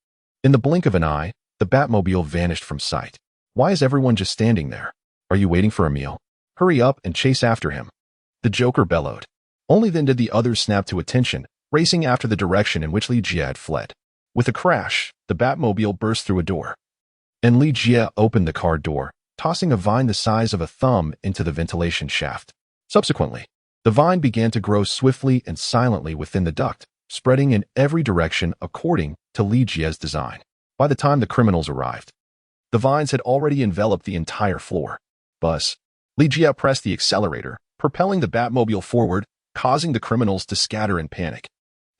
In the blink of an eye, the Batmobile vanished from sight. Why is everyone just standing there? Are you waiting for a meal? Hurry up and chase after him. The Joker bellowed. Only then did the others snap to attention, racing after the direction in which Li Jie had fled. With a crash, the Batmobile burst through a door, and Li Jie opened the car door, tossing a vine the size of a thumb into the ventilation shaft. Subsequently, the vine began to grow swiftly and silently within the duct, spreading in every direction according to Li Jie's design. By the time the criminals arrived, the vines had already enveloped the entire floor. Buzz. Li Jie pressed the accelerator, propelling the Batmobile forward, causing the criminals to scatter in panic.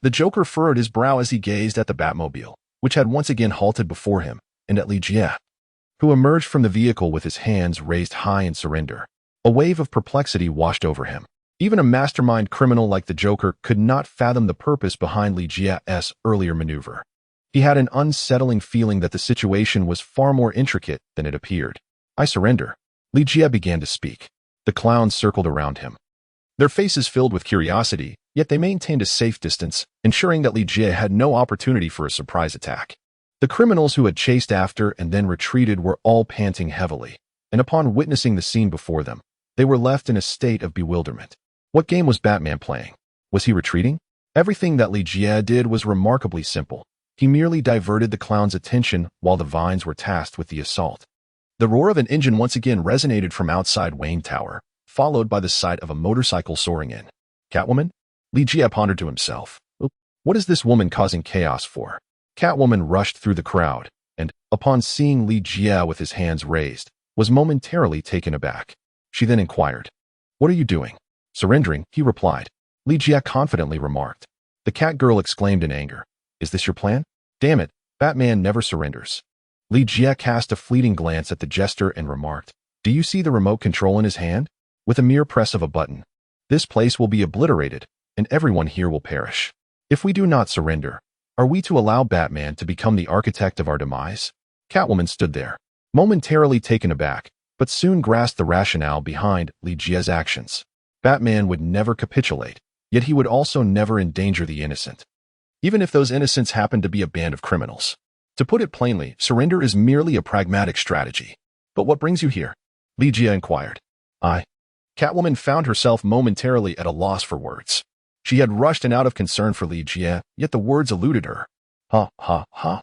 The Joker furrowed his brow as he gazed at the Batmobile, which had once again halted before him, and at Li Jie, who emerged from the vehicle with his hands raised high in surrender. A wave of perplexity washed over him. Even a mastermind criminal like the Joker could not fathom the purpose behind Li Jie's earlier maneuver. He had an unsettling feeling that the situation was far more intricate than it appeared. "I surrender." Li Jie began to speak. The clowns circled around him, their faces filled with curiosity, yet they maintained a safe distance, ensuring that Li Jie had no opportunity for a surprise attack. The criminals who had chased after and then retreated were all panting heavily, and upon witnessing the scene before them, they were left in a state of bewilderment. What game was Batman playing? Was he retreating? Everything that Li Jie did was remarkably simple. He merely diverted the clown's attention while the vines were tasked with the assault. The roar of an engine once again resonated from outside Wayne Tower, followed by the sight of a motorcycle soaring in. Catwoman? Li Jie pondered to himself. What is this woman causing chaos for? Catwoman rushed through the crowd, and, upon seeing Li Jie with his hands raised, was momentarily taken aback. She then inquired, "What are you doing?" "Surrendering," he replied. Li Jie confidently remarked. The cat girl exclaimed in anger, "Is this your plan? Damn it, Batman never surrenders." Li Jie cast a fleeting glance at the jester and remarked, "Do you see the remote control in his hand? With a mere press of a button, this place will be obliterated, and everyone here will perish. If we do not surrender, are we to allow Batman to become the architect of our demise?" Catwoman stood there, momentarily taken aback, but soon grasped the rationale behind Li Jie's actions. Batman would never capitulate, yet he would also never endanger the innocent, even if those innocents happened to be a band of criminals. To put it plainly, surrender is merely a pragmatic strategy. "But what brings you here?" Li Jie inquired. Catwoman found herself momentarily at a loss for words. She had rushed in out of concern for Li Jie, yet the words eluded her. "Ha, ha, ha."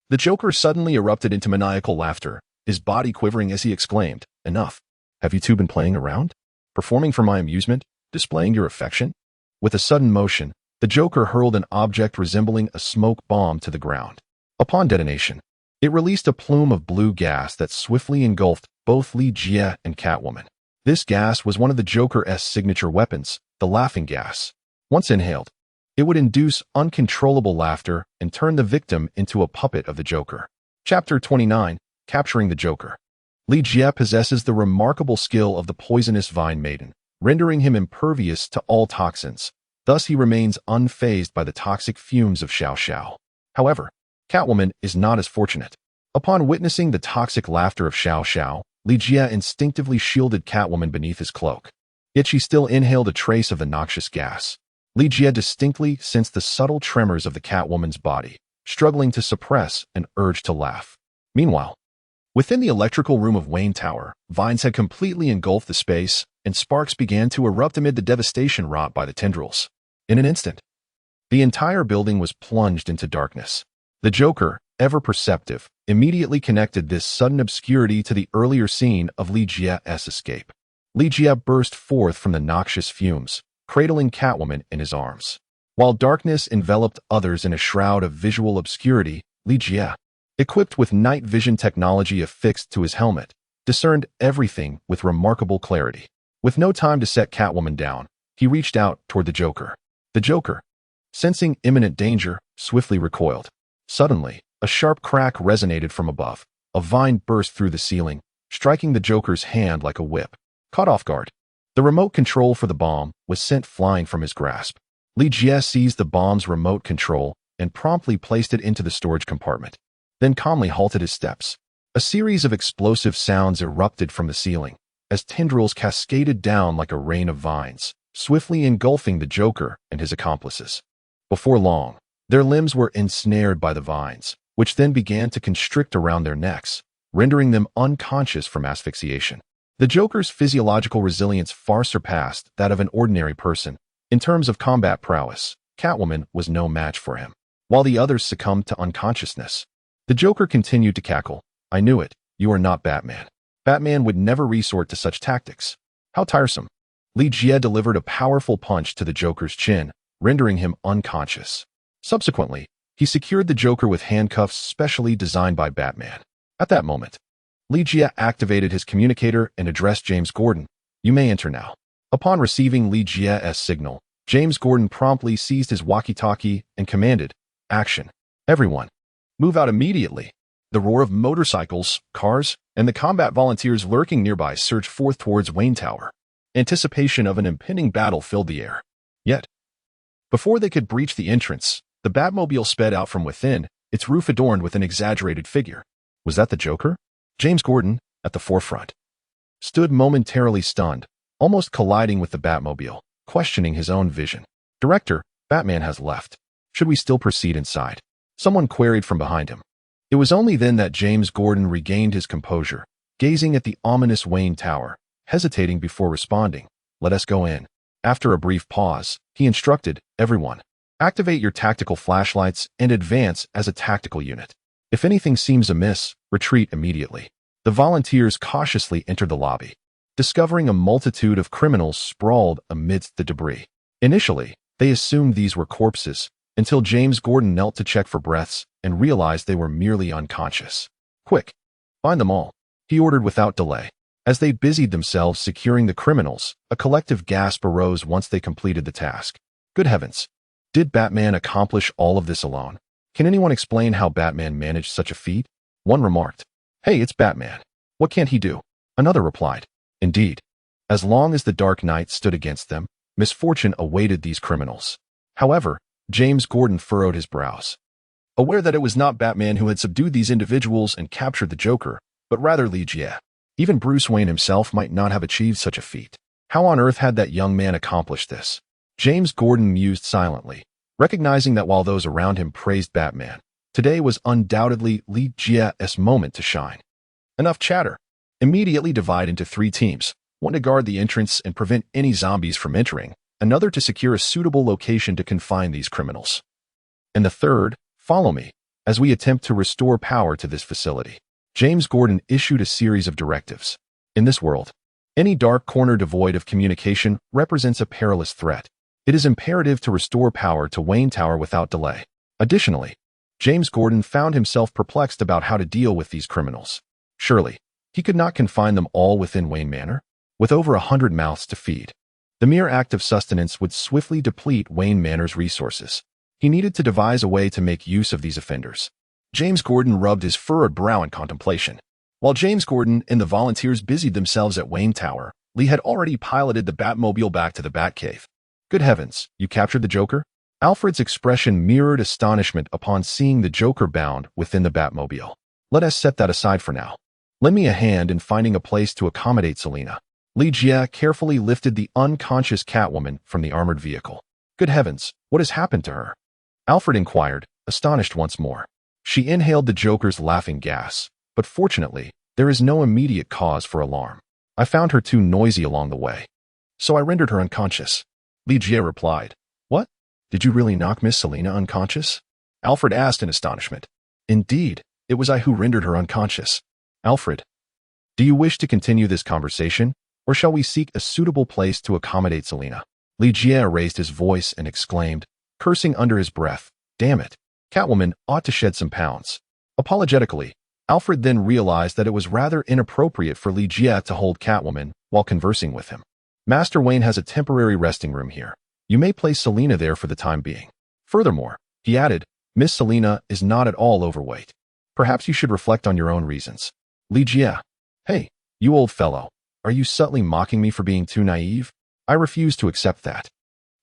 The Joker suddenly erupted into maniacal laughter, his body quivering as he exclaimed, "Enough. Have you two been playing around? Performing for my amusement? Displaying your affection?" With a sudden motion, the Joker hurled an object resembling a smoke bomb to the ground. Upon detonation, it released a plume of blue gas that swiftly engulfed both Li Jie and Catwoman. This gas was one of the Joker's signature weapons, the laughing gas. Once inhaled, it would induce uncontrollable laughter and turn the victim into a puppet of the Joker. Chapter 29, Capturing the Joker. Li Jie possesses the remarkable skill of the poisonous Vine Maiden, rendering him impervious to all toxins. Thus he remains unfazed by the toxic fumes of Xiao Xiao. However, Catwoman is not as fortunate. Upon witnessing the toxic laughter of Xiao Xiao, Li Jie instinctively shielded Catwoman beneath his cloak. Yet she still inhaled a trace of the noxious gas. Li Jie distinctly sensed the subtle tremors of the Catwoman's body, struggling to suppress an urge to laugh. Meanwhile, within the electrical room of Wayne Tower, vines had completely engulfed the space, and sparks began to erupt amid the devastation wrought by the tendrils. In an instant, the entire building was plunged into darkness. The Joker, ever perceptive, immediately connected this sudden obscurity to the earlier scene of Li Jie's escape. Li Jie burst forth from the noxious fumes, cradling Catwoman in his arms. While darkness enveloped others in a shroud of visual obscurity, Li Jie, equipped with night vision technology affixed to his helmet, discerned everything with remarkable clarity. With no time to set Catwoman down, he reached out toward the Joker. The Joker, sensing imminent danger, swiftly recoiled. Suddenly, a sharp crack resonated from above. A vine burst through the ceiling, striking the Joker's hand like a whip. Caught off guard, the remote control for the bomb was sent flying from his grasp. Li Jie seized the bomb's remote control and promptly placed it into the storage compartment, then calmly halted his steps. A series of explosive sounds erupted from the ceiling, as tendrils cascaded down like a rain of vines, swiftly engulfing the Joker and his accomplices. Before long, their limbs were ensnared by the vines, which then began to constrict around their necks, rendering them unconscious from asphyxiation. The Joker's physiological resilience far surpassed that of an ordinary person. In terms of combat prowess, Catwoman was no match for him. While the others succumbed to unconsciousness, the Joker continued to cackle. "I knew it. You are not Batman. Batman would never resort to such tactics. How tiresome." Li Jie delivered a powerful punch to the Joker's chin, rendering him unconscious. Subsequently, he secured the Joker with handcuffs specially designed by Batman. At that moment, Li Jie activated his communicator and addressed James Gordon. "You may enter now." Upon receiving Li Jie's signal, James Gordon promptly seized his walkie-talkie and commanded, "Action. Everyone, Move out immediately. The roar of motorcycles, cars, and the combat volunteers lurking nearby surged forth towards Wayne Tower. Anticipation of an impending battle filled the air. Yet, before they could breach the entrance, the Batmobile sped out from within, its roof adorned with an exaggerated figure. Was that the Joker? James Gordon, at the forefront, stood momentarily stunned, almost colliding with the Batmobile, questioning his own vision. Director, Batman has left. Should we still proceed inside? Someone queried from behind him. It was only then that James Gordon regained his composure, gazing at the ominous Wayne Tower, hesitating before responding. Let us go in. After a brief pause, he instructed, everyone, activate your tactical flashlights and advance as a tactical unit. If anything seems amiss, retreat immediately. The volunteers cautiously entered the lobby, discovering a multitude of criminals sprawled amidst the debris. Initially, they assumed these were corpses, until James Gordon knelt to check for breaths and realized they were merely unconscious. Quick, find them all, he ordered without delay. As they busied themselves securing the criminals, a collective gasp arose once they completed the task. Good heavens! Did Batman accomplish all of this alone? Can anyone explain how Batman managed such a feat? One remarked, "Hey, it's Batman. What can't he do?" Another replied, "Indeed. As long as the Dark Knight stood against them, misfortune awaited these criminals." However, James Gordon furrowed his brows, aware that it was not Batman who had subdued these individuals and captured the Joker, but rather Li Jie. Even Bruce Wayne himself might not have achieved such a feat. How on earth had that young man accomplished this? James Gordon mused silently, recognizing that while those around him praised Batman, today was undoubtedly Li Jie's moment to shine. Enough chatter. Immediately divide into 3 teams, one to guard the entrance and prevent any zombies from entering, another to secure a suitable location to confine these criminals, and the third, follow me, as we attempt to restore power to this facility. James Gordon issued a series of directives. In this world, any dark corner devoid of communication represents a perilous threat. It is imperative to restore power to Wayne Tower without delay. Additionally, James Gordon found himself perplexed about how to deal with these criminals. Surely, he could not confine them all within Wayne Manor, with over 100 mouths to feed. The mere act of sustenance would swiftly deplete Wayne Manor's resources. He needed to devise a way to make use of these offenders. James Gordon rubbed his furrowed brow in contemplation. While James Gordon and the volunteers busied themselves at Wayne Tower, Lee had already piloted the Batmobile back to the Batcave. Good heavens, you captured the Joker? Alfred's expression mirrored astonishment upon seeing the Joker bound within the Batmobile. Let us set that aside for now. Lend me a hand in finding a place to accommodate Selina. Li Jie carefully lifted the unconscious Catwoman from the armored vehicle. Good heavens, what has happened to her? Alfred inquired, astonished once more. She inhaled the Joker's laughing gas, but fortunately, there is no immediate cause for alarm. I found her too noisy along the way, so I rendered her unconscious. Li Jie replied. What? Did you really knock Miss Selina unconscious? Alfred asked in astonishment. Indeed, it was I who rendered her unconscious. Alfred, do you wish to continue this conversation, or shall we seek a suitable place to accommodate Selina? Li Jie raised his voice and exclaimed, cursing under his breath, damn it, Catwoman ought to shed some pounds. Apologetically, Alfred then realized that it was rather inappropriate for Li Jie to hold Catwoman while conversing with him. Master Wayne has a temporary resting room here. You may place Selina there for the time being. Furthermore, he added, Miss Selina is not at all overweight. Perhaps you should reflect on your own reasons. Li Jie. Hey, you old fellow. Are you subtly mocking me for being too naive? I refuse to accept that.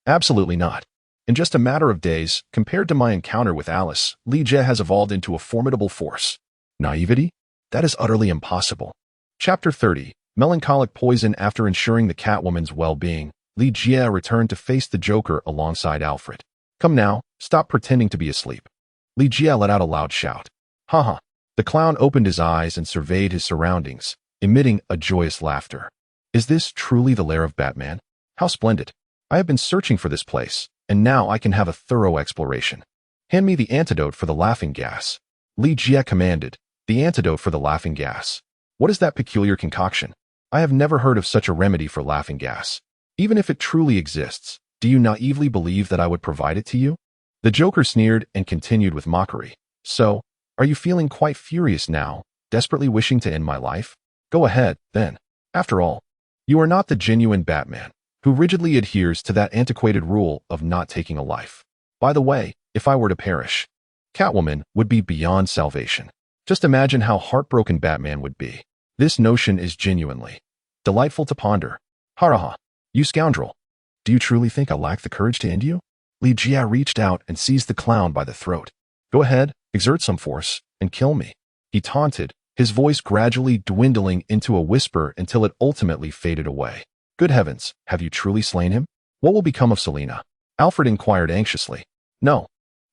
Absolutely not. In just a matter of days, compared to my encounter with Alice, Li Jie has evolved into a formidable force. Naivety? That is utterly impossible. Chapter 30. Melancholic poison. After ensuring the Catwoman's well-being, Li Jie returned to face the Joker alongside Alfred. Come now, stop pretending to be asleep. Li Jie let out a loud shout. Haha. The clown opened his eyes and surveyed his surroundings, emitting a joyous laughter. Is this truly the lair of Batman? How splendid. I have been searching for this place, and now I can have a thorough exploration. Hand me the antidote for the laughing gas. Li Jie commanded. The antidote for the laughing gas. What is that peculiar concoction? I have never heard of such a remedy for laughing gas. Even if it truly exists, do you naively believe that I would provide it to you? The Joker sneered and continued with mockery. So, are you feeling quite furious now, desperately wishing to end my life? Go ahead, then. After all, you are not the genuine Batman, who rigidly adheres to that antiquated rule of not taking a life. By the way, if I were to perish, Catwoman would be beyond salvation. Just imagine how heartbroken Batman would be. This notion is genuinely delightful to ponder. Haraha, you scoundrel. Do you truly think I lack the courage to end you? Li Jia reached out and seized the clown by the throat. Go ahead, exert some force, and kill me. He taunted, his voice gradually dwindling into a whisper until it ultimately faded away. Good heavens, have you truly slain him? What will become of Selina? Alfred inquired anxiously. No.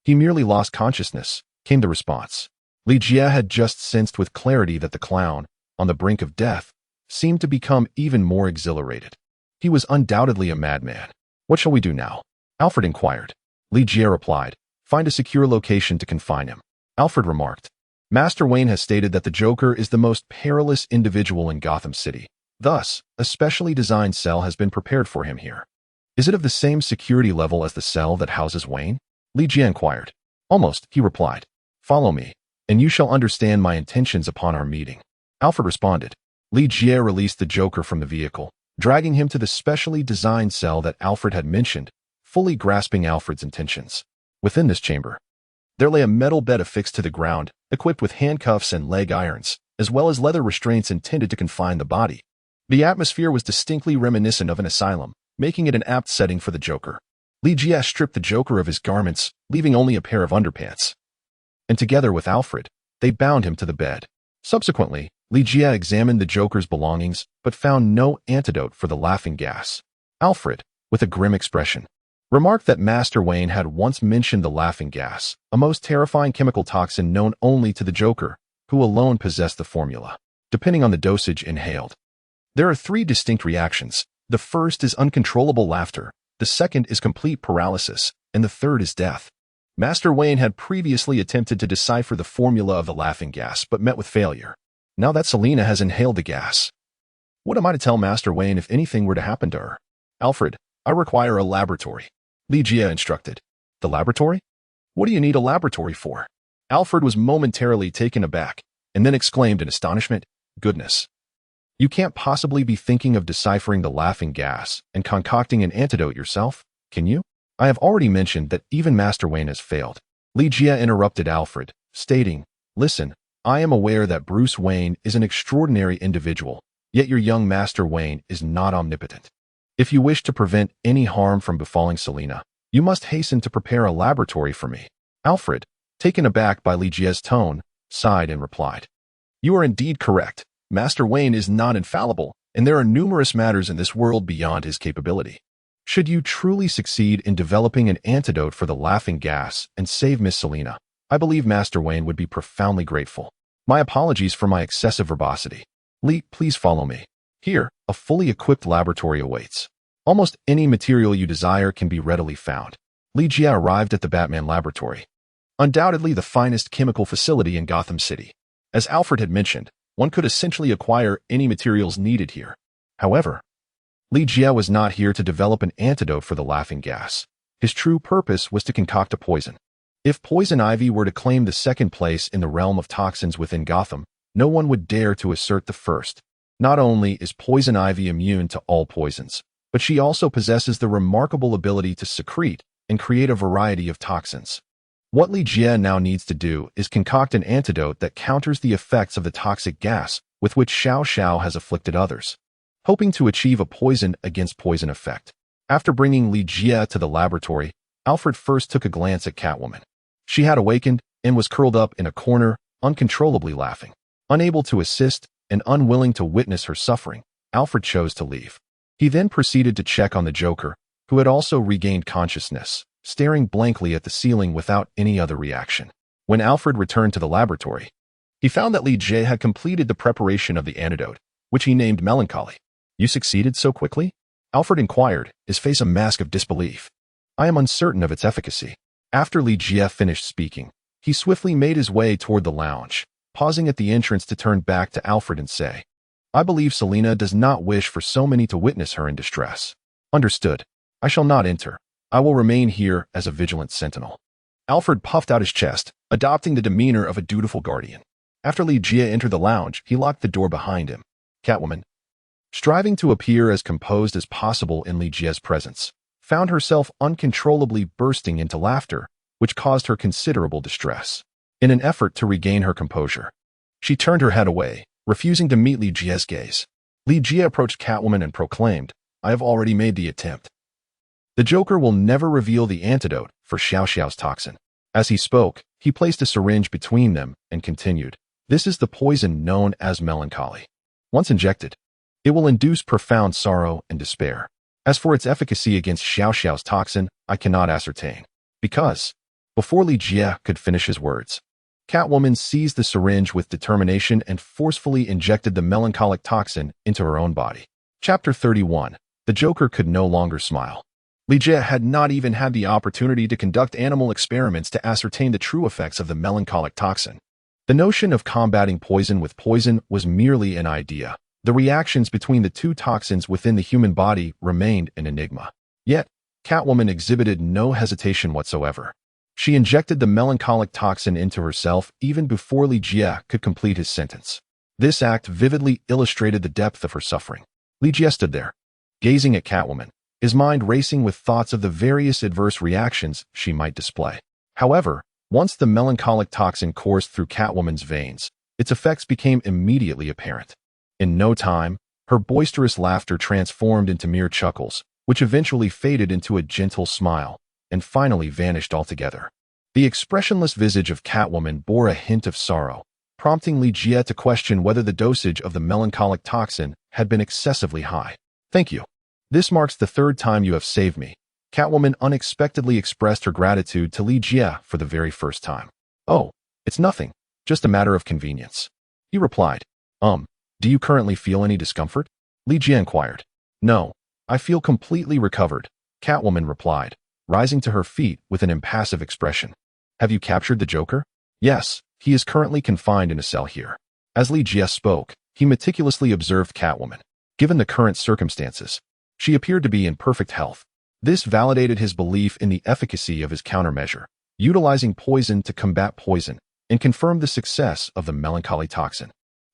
He merely lost consciousness, came the response. Li Jia had just sensed with clarity that the clown, on the brink of death, seemed to become even more exhilarated. He was undoubtedly a madman. What shall we do now? Alfred inquired. Li Jia replied, find a secure location to confine him. Alfred remarked, Master Wayne has stated that the Joker is the most perilous individual in Gotham City. Thus, a specially designed cell has been prepared for him here. Is it of the same security level as the cell that houses Wayne? Li Jia inquired. Almost, he replied. Follow me, and you shall understand my intentions upon our meeting. Alfred responded. Li Jia released the Joker from the vehicle, dragging him to the specially designed cell that Alfred had mentioned, fully grasping Alfred's intentions. Within this chamber, there lay a metal bed affixed to the ground, equipped with handcuffs and leg irons, as well as leather restraints intended to confine the body. The atmosphere was distinctly reminiscent of an asylum, making it an apt setting for the Joker. Li Jia stripped the Joker of his garments, leaving only a pair of underpants. And together with Alfred, they bound him to the bed. Subsequently, Li Jia examined the Joker's belongings, but found no antidote for the laughing gas. Alfred, with a grim expression, remarked that Master Wayne had once mentioned the laughing gas, a most terrifying chemical toxin known only to the Joker, who alone possessed the formula, depending on the dosage inhaled. There are 3 distinct reactions. The first is uncontrollable laughter, the second is complete paralysis, and the third is death. Master Wayne had previously attempted to decipher the formula of the laughing gas, but met with failure. Now that Selina has inhaled the gas, what am I to tell Master Wayne if anything were to happen to her? Alfred, I require a laboratory. Li Jia instructed. The laboratory? What do you need a laboratory for? Alfred was momentarily taken aback, and then exclaimed in astonishment, Goodness. You can't possibly be thinking of deciphering the laughing gas and concocting an antidote yourself, can you? I have already mentioned that even Master Wayne has failed. Li Jia interrupted Alfred, stating, Listen, I am aware that Bruce Wayne is an extraordinary individual, yet your young Master Wayne is not omnipotent. If you wish to prevent any harm from befalling Selina, you must hasten to prepare a laboratory for me. Alfred, taken aback by Li Jia's tone, sighed and replied, You are indeed correct. Master Wayne is not infallible, and there are numerous matters in this world beyond his capability. Should you truly succeed in developing an antidote for the laughing gas and save Miss Selina, I believe Master Wayne would be profoundly grateful. My apologies for my excessive verbosity. Li, please follow me. Here, a fully equipped laboratory awaits. Almost any material you desire can be readily found. Li Jia arrived at the Batman laboratory. Undoubtedly the finest chemical facility in Gotham City. As Alfred had mentioned, one could essentially acquire any materials needed here. However, Li Jia was not here to develop an antidote for the laughing gas. His true purpose was to concoct a poison. If poison ivy were to claim the second place in the realm of toxins within Gotham, no one would dare to assert the first. Not only is poison ivy immune to all poisons, but she also possesses the remarkable ability to secrete and create a variety of toxins. What Li Jia now needs to do is concoct an antidote that counters the effects of the toxic gas with which Xiao Xiao has afflicted others, hoping to achieve a poison against poison effect. After bringing Li Jia to the laboratory, Alfred first took a glance at Catwoman. She had awakened and was curled up in a corner, uncontrollably laughing. Unable to assist and unwilling to witness her suffering, Alfred chose to leave. He then proceeded to check on the Joker, who had also regained consciousness, staring blankly at the ceiling without any other reaction. When Alfred returned to the laboratory, he found that Li Jia had completed the preparation of the antidote, which he named Melancholy. You succeeded so quickly? Alfred inquired, his face a mask of disbelief. I am uncertain of its efficacy. After Li Jia finished speaking, he swiftly made his way toward the lounge, pausing at the entrance to turn back to Alfred and say, I believe Selina does not wish for so many to witness her in distress. Understood. I shall not enter. I will remain here as a vigilant sentinel. Alfred puffed out his chest, adopting the demeanor of a dutiful guardian. After Li Jia entered the lounge, he locked the door behind him. Catwoman, striving to appear as composed as possible in Li Jia's presence, found herself uncontrollably bursting into laughter, which caused her considerable distress. In an effort to regain her composure, she turned her head away, refusing to meet Li Jie's gaze. Li Jie approached Catwoman and proclaimed, "I have already made the attempt. The Joker will never reveal the antidote for Xiao Xiao's toxin." As he spoke, he placed a syringe between them and continued, "This is the poison known as melancholy. Once injected, it will induce profound sorrow and despair. As for its efficacy against Xiao Xiao's toxin, I cannot ascertain." Because, before Li Jie could finish his words, Catwoman seized the syringe with determination and forcefully injected the melancholic toxin into her own body. Chapter 31. The Joker could no longer smile. Li Jie had not even had the opportunity to conduct animal experiments to ascertain the true effects of the melancholic toxin. The notion of combating poison with poison was merely an idea. The reactions between the two toxins within the human body remained an enigma. Yet, Catwoman exhibited no hesitation whatsoever. She injected the melancholic toxin into herself even before Li Jie could complete his sentence. This act vividly illustrated the depth of her suffering. Li Jie stood there, gazing at Catwoman, his mind racing with thoughts of the various adverse reactions she might display. However, once the melancholic toxin coursed through Catwoman's veins, its effects became immediately apparent. In no time, her boisterous laughter transformed into mere chuckles, which eventually faded into a gentle smile, and finally vanished altogether. The expressionless visage of Catwoman bore a hint of sorrow, prompting Li Jie to question whether the dosage of the melancholic toxin had been excessively high. "Thank you. This marks the third time you have saved me." Catwoman unexpectedly expressed her gratitude to Li Jie for the very first time. "Oh, it's nothing, just a matter of convenience," he replied. Do you currently feel any discomfort?" Li Jie inquired. "No, I feel completely recovered," Catwoman replied, rising to her feet with an impassive expression. "Have you captured the Joker?" "Yes, he is currently confined in a cell here." As Li Jie spoke, he meticulously observed Catwoman. Given the current circumstances, she appeared to be in perfect health. This validated his belief in the efficacy of his countermeasure, utilizing poison to combat poison, and confirmed the success of the melancholy toxin.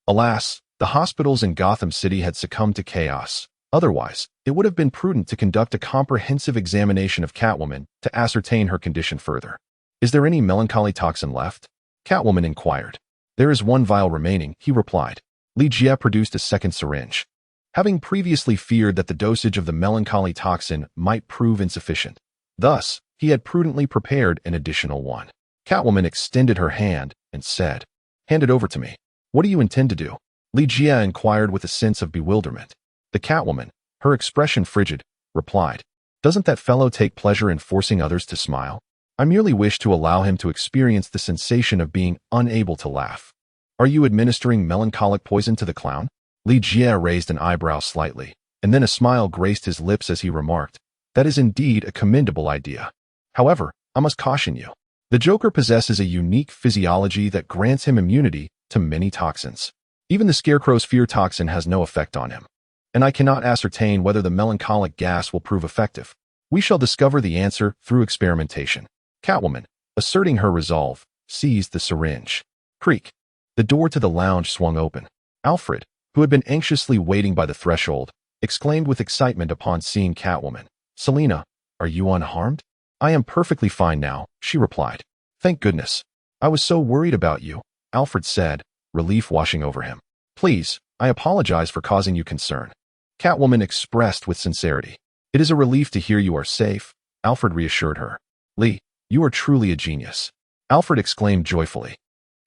Alas, the hospitals in Gotham City had succumbed to chaos. Otherwise, it would have been prudent to conduct a comprehensive examination of Catwoman to ascertain her condition further. "Is there any melancholy toxin left?" Catwoman inquired. "There is one vial remaining," he replied. Li Jie produced a second syringe. Having previously feared that the dosage of the melancholy toxin might prove insufficient, thus, he had prudently prepared an additional one. Catwoman extended her hand and said, "Hand it over to me." "What do you intend to do?" Li Jie inquired with a sense of bewilderment. The Catwoman, her expression frigid, replied, "Doesn't that fellow take pleasure in forcing others to smile? I merely wish to allow him to experience the sensation of being unable to laugh." "Are you administering melancholic poison to the clown?" Li Jie raised an eyebrow slightly, and then a smile graced his lips as he remarked, "That is indeed a commendable idea. However, I must caution you. The Joker possesses a unique physiology that grants him immunity to many toxins. Even the Scarecrow's fear toxin has no effect on him, and I cannot ascertain whether the melancholic gas will prove effective. We shall discover the answer through experimentation." Catwoman, asserting her resolve, seized the syringe. Creak. The door to the lounge swung open. Alfred, who had been anxiously waiting by the threshold, exclaimed with excitement upon seeing Catwoman. "Selina, are you unharmed?" "I am perfectly fine now," she replied. "Thank goodness. I was so worried about you," Alfred said, relief washing over him. "Please, I apologize for causing you concern," Catwoman expressed with sincerity. "It is a relief to hear you are safe," Alfred reassured her. "Lee, you are truly a genius," Alfred exclaimed joyfully,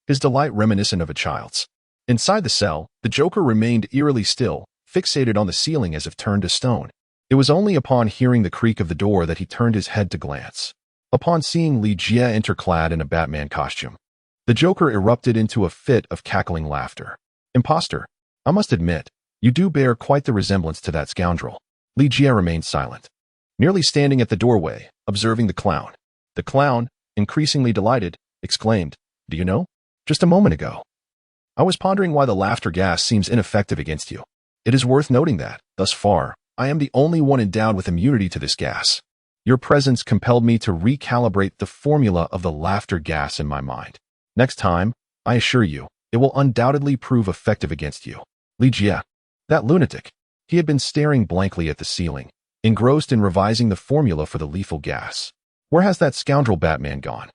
his delight reminiscent of a child's. Inside the cell, the Joker remained eerily still, fixated on the ceiling as if turned to stone. It was only upon hearing the creak of the door that he turned his head to glance. Upon seeing Li Jie enter clad in a Batman costume, the Joker erupted into a fit of cackling laughter. "Imposter, I must admit, you do bear quite the resemblance to that scoundrel." Li Jie remained silent, merely standing at the doorway, observing the clown. The clown, increasingly delighted, exclaimed, "Do you know? Just a moment ago, I was pondering why the laughter gas seems ineffective against you. It is worth noting that, thus far, I am the only one endowed with immunity to this gas. Your presence compelled me to recalibrate the formula of the laughter gas in my mind. Next time, I assure you, it will undoubtedly prove effective against you." Li Jie, that lunatic. He had been staring blankly at the ceiling, engrossed in revising the formula for the lethal gas. Where has that scoundrel Batman gone?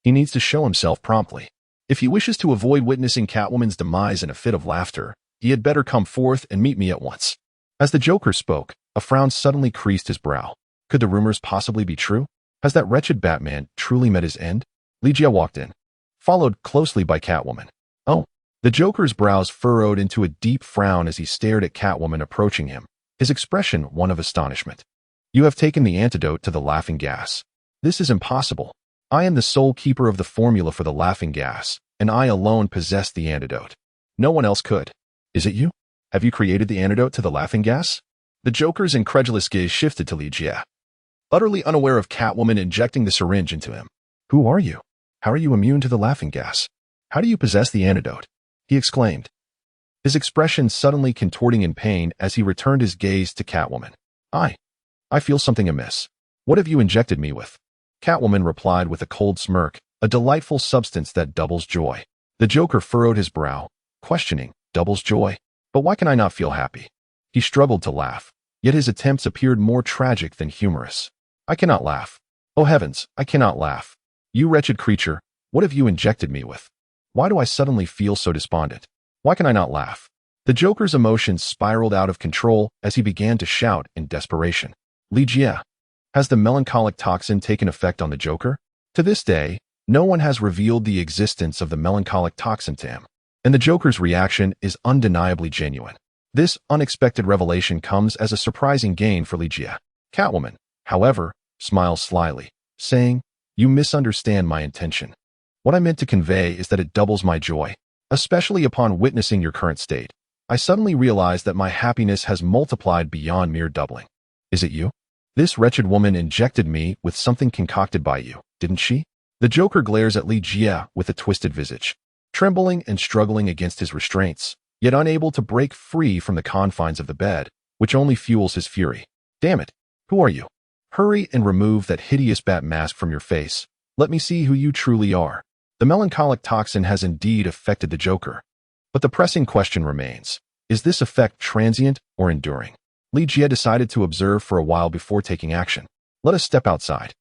He needs to show himself promptly. If he wishes to avoid witnessing Catwoman's demise in a fit of laughter, he had better come forth and meet me at once. As the Joker spoke, a frown suddenly creased his brow. Could the rumors possibly be true? Has that wretched Batman truly met his end? Ligia walked in, followed closely by Catwoman. Oh, the Joker's brows furrowed into a deep frown as he stared at Catwoman approaching him, his expression one of astonishment. You have taken the antidote to the laughing gas. This is impossible. I am the sole keeper of the formula for the laughing gas, and I alone possess the antidote. No one else could. Is it you? Have you created the antidote to the laughing gas? The Joker's incredulous gaze shifted to Ligia, utterly unaware of Catwoman injecting the syringe into him. Who are you? How are you immune to the laughing gas? How do you possess the antidote? He exclaimed, his expression suddenly contorting in pain as he returned his gaze to Catwoman. I feel something amiss. What have you injected me with? Catwoman replied with a cold smirk, a delightful substance that doubles joy. The Joker furrowed his brow, questioning, doubles joy? But why can I not feel happy? He struggled to laugh, yet his attempts appeared more tragic than humorous. I cannot laugh. Oh heavens, I cannot laugh. You wretched creature, what have you injected me with? Why do I suddenly feel so despondent? Why can I not laugh? The Joker's emotions spiraled out of control as he began to shout in desperation. Ligia, has the melancholic toxin taken effect on the Joker? To this day, no one has revealed the existence of the melancholic toxin to him, and the Joker's reaction is undeniably genuine. This unexpected revelation comes as a surprising gain for Ligia. Catwoman, however, smiles slyly, saying, You misunderstand my intention. What I meant to convey is that it doubles my joy, especially upon witnessing your current state. I suddenly realize that my happiness has multiplied beyond mere doubling. Is it you? This wretched woman injected me with something concocted by you, didn't she? The Joker glares at Ligia with a twisted visage, trembling and struggling against his restraints, yet unable to break free from the confines of the bed, which only fuels his fury. Damn it! Who are you? Hurry and remove that hideous bat mask from your face. Let me see who you truly are. The melancholic toxin has indeed affected the Joker. But the pressing question remains, is this effect transient or enduring? Ligia decided to observe for a while before taking action. Let us step outside.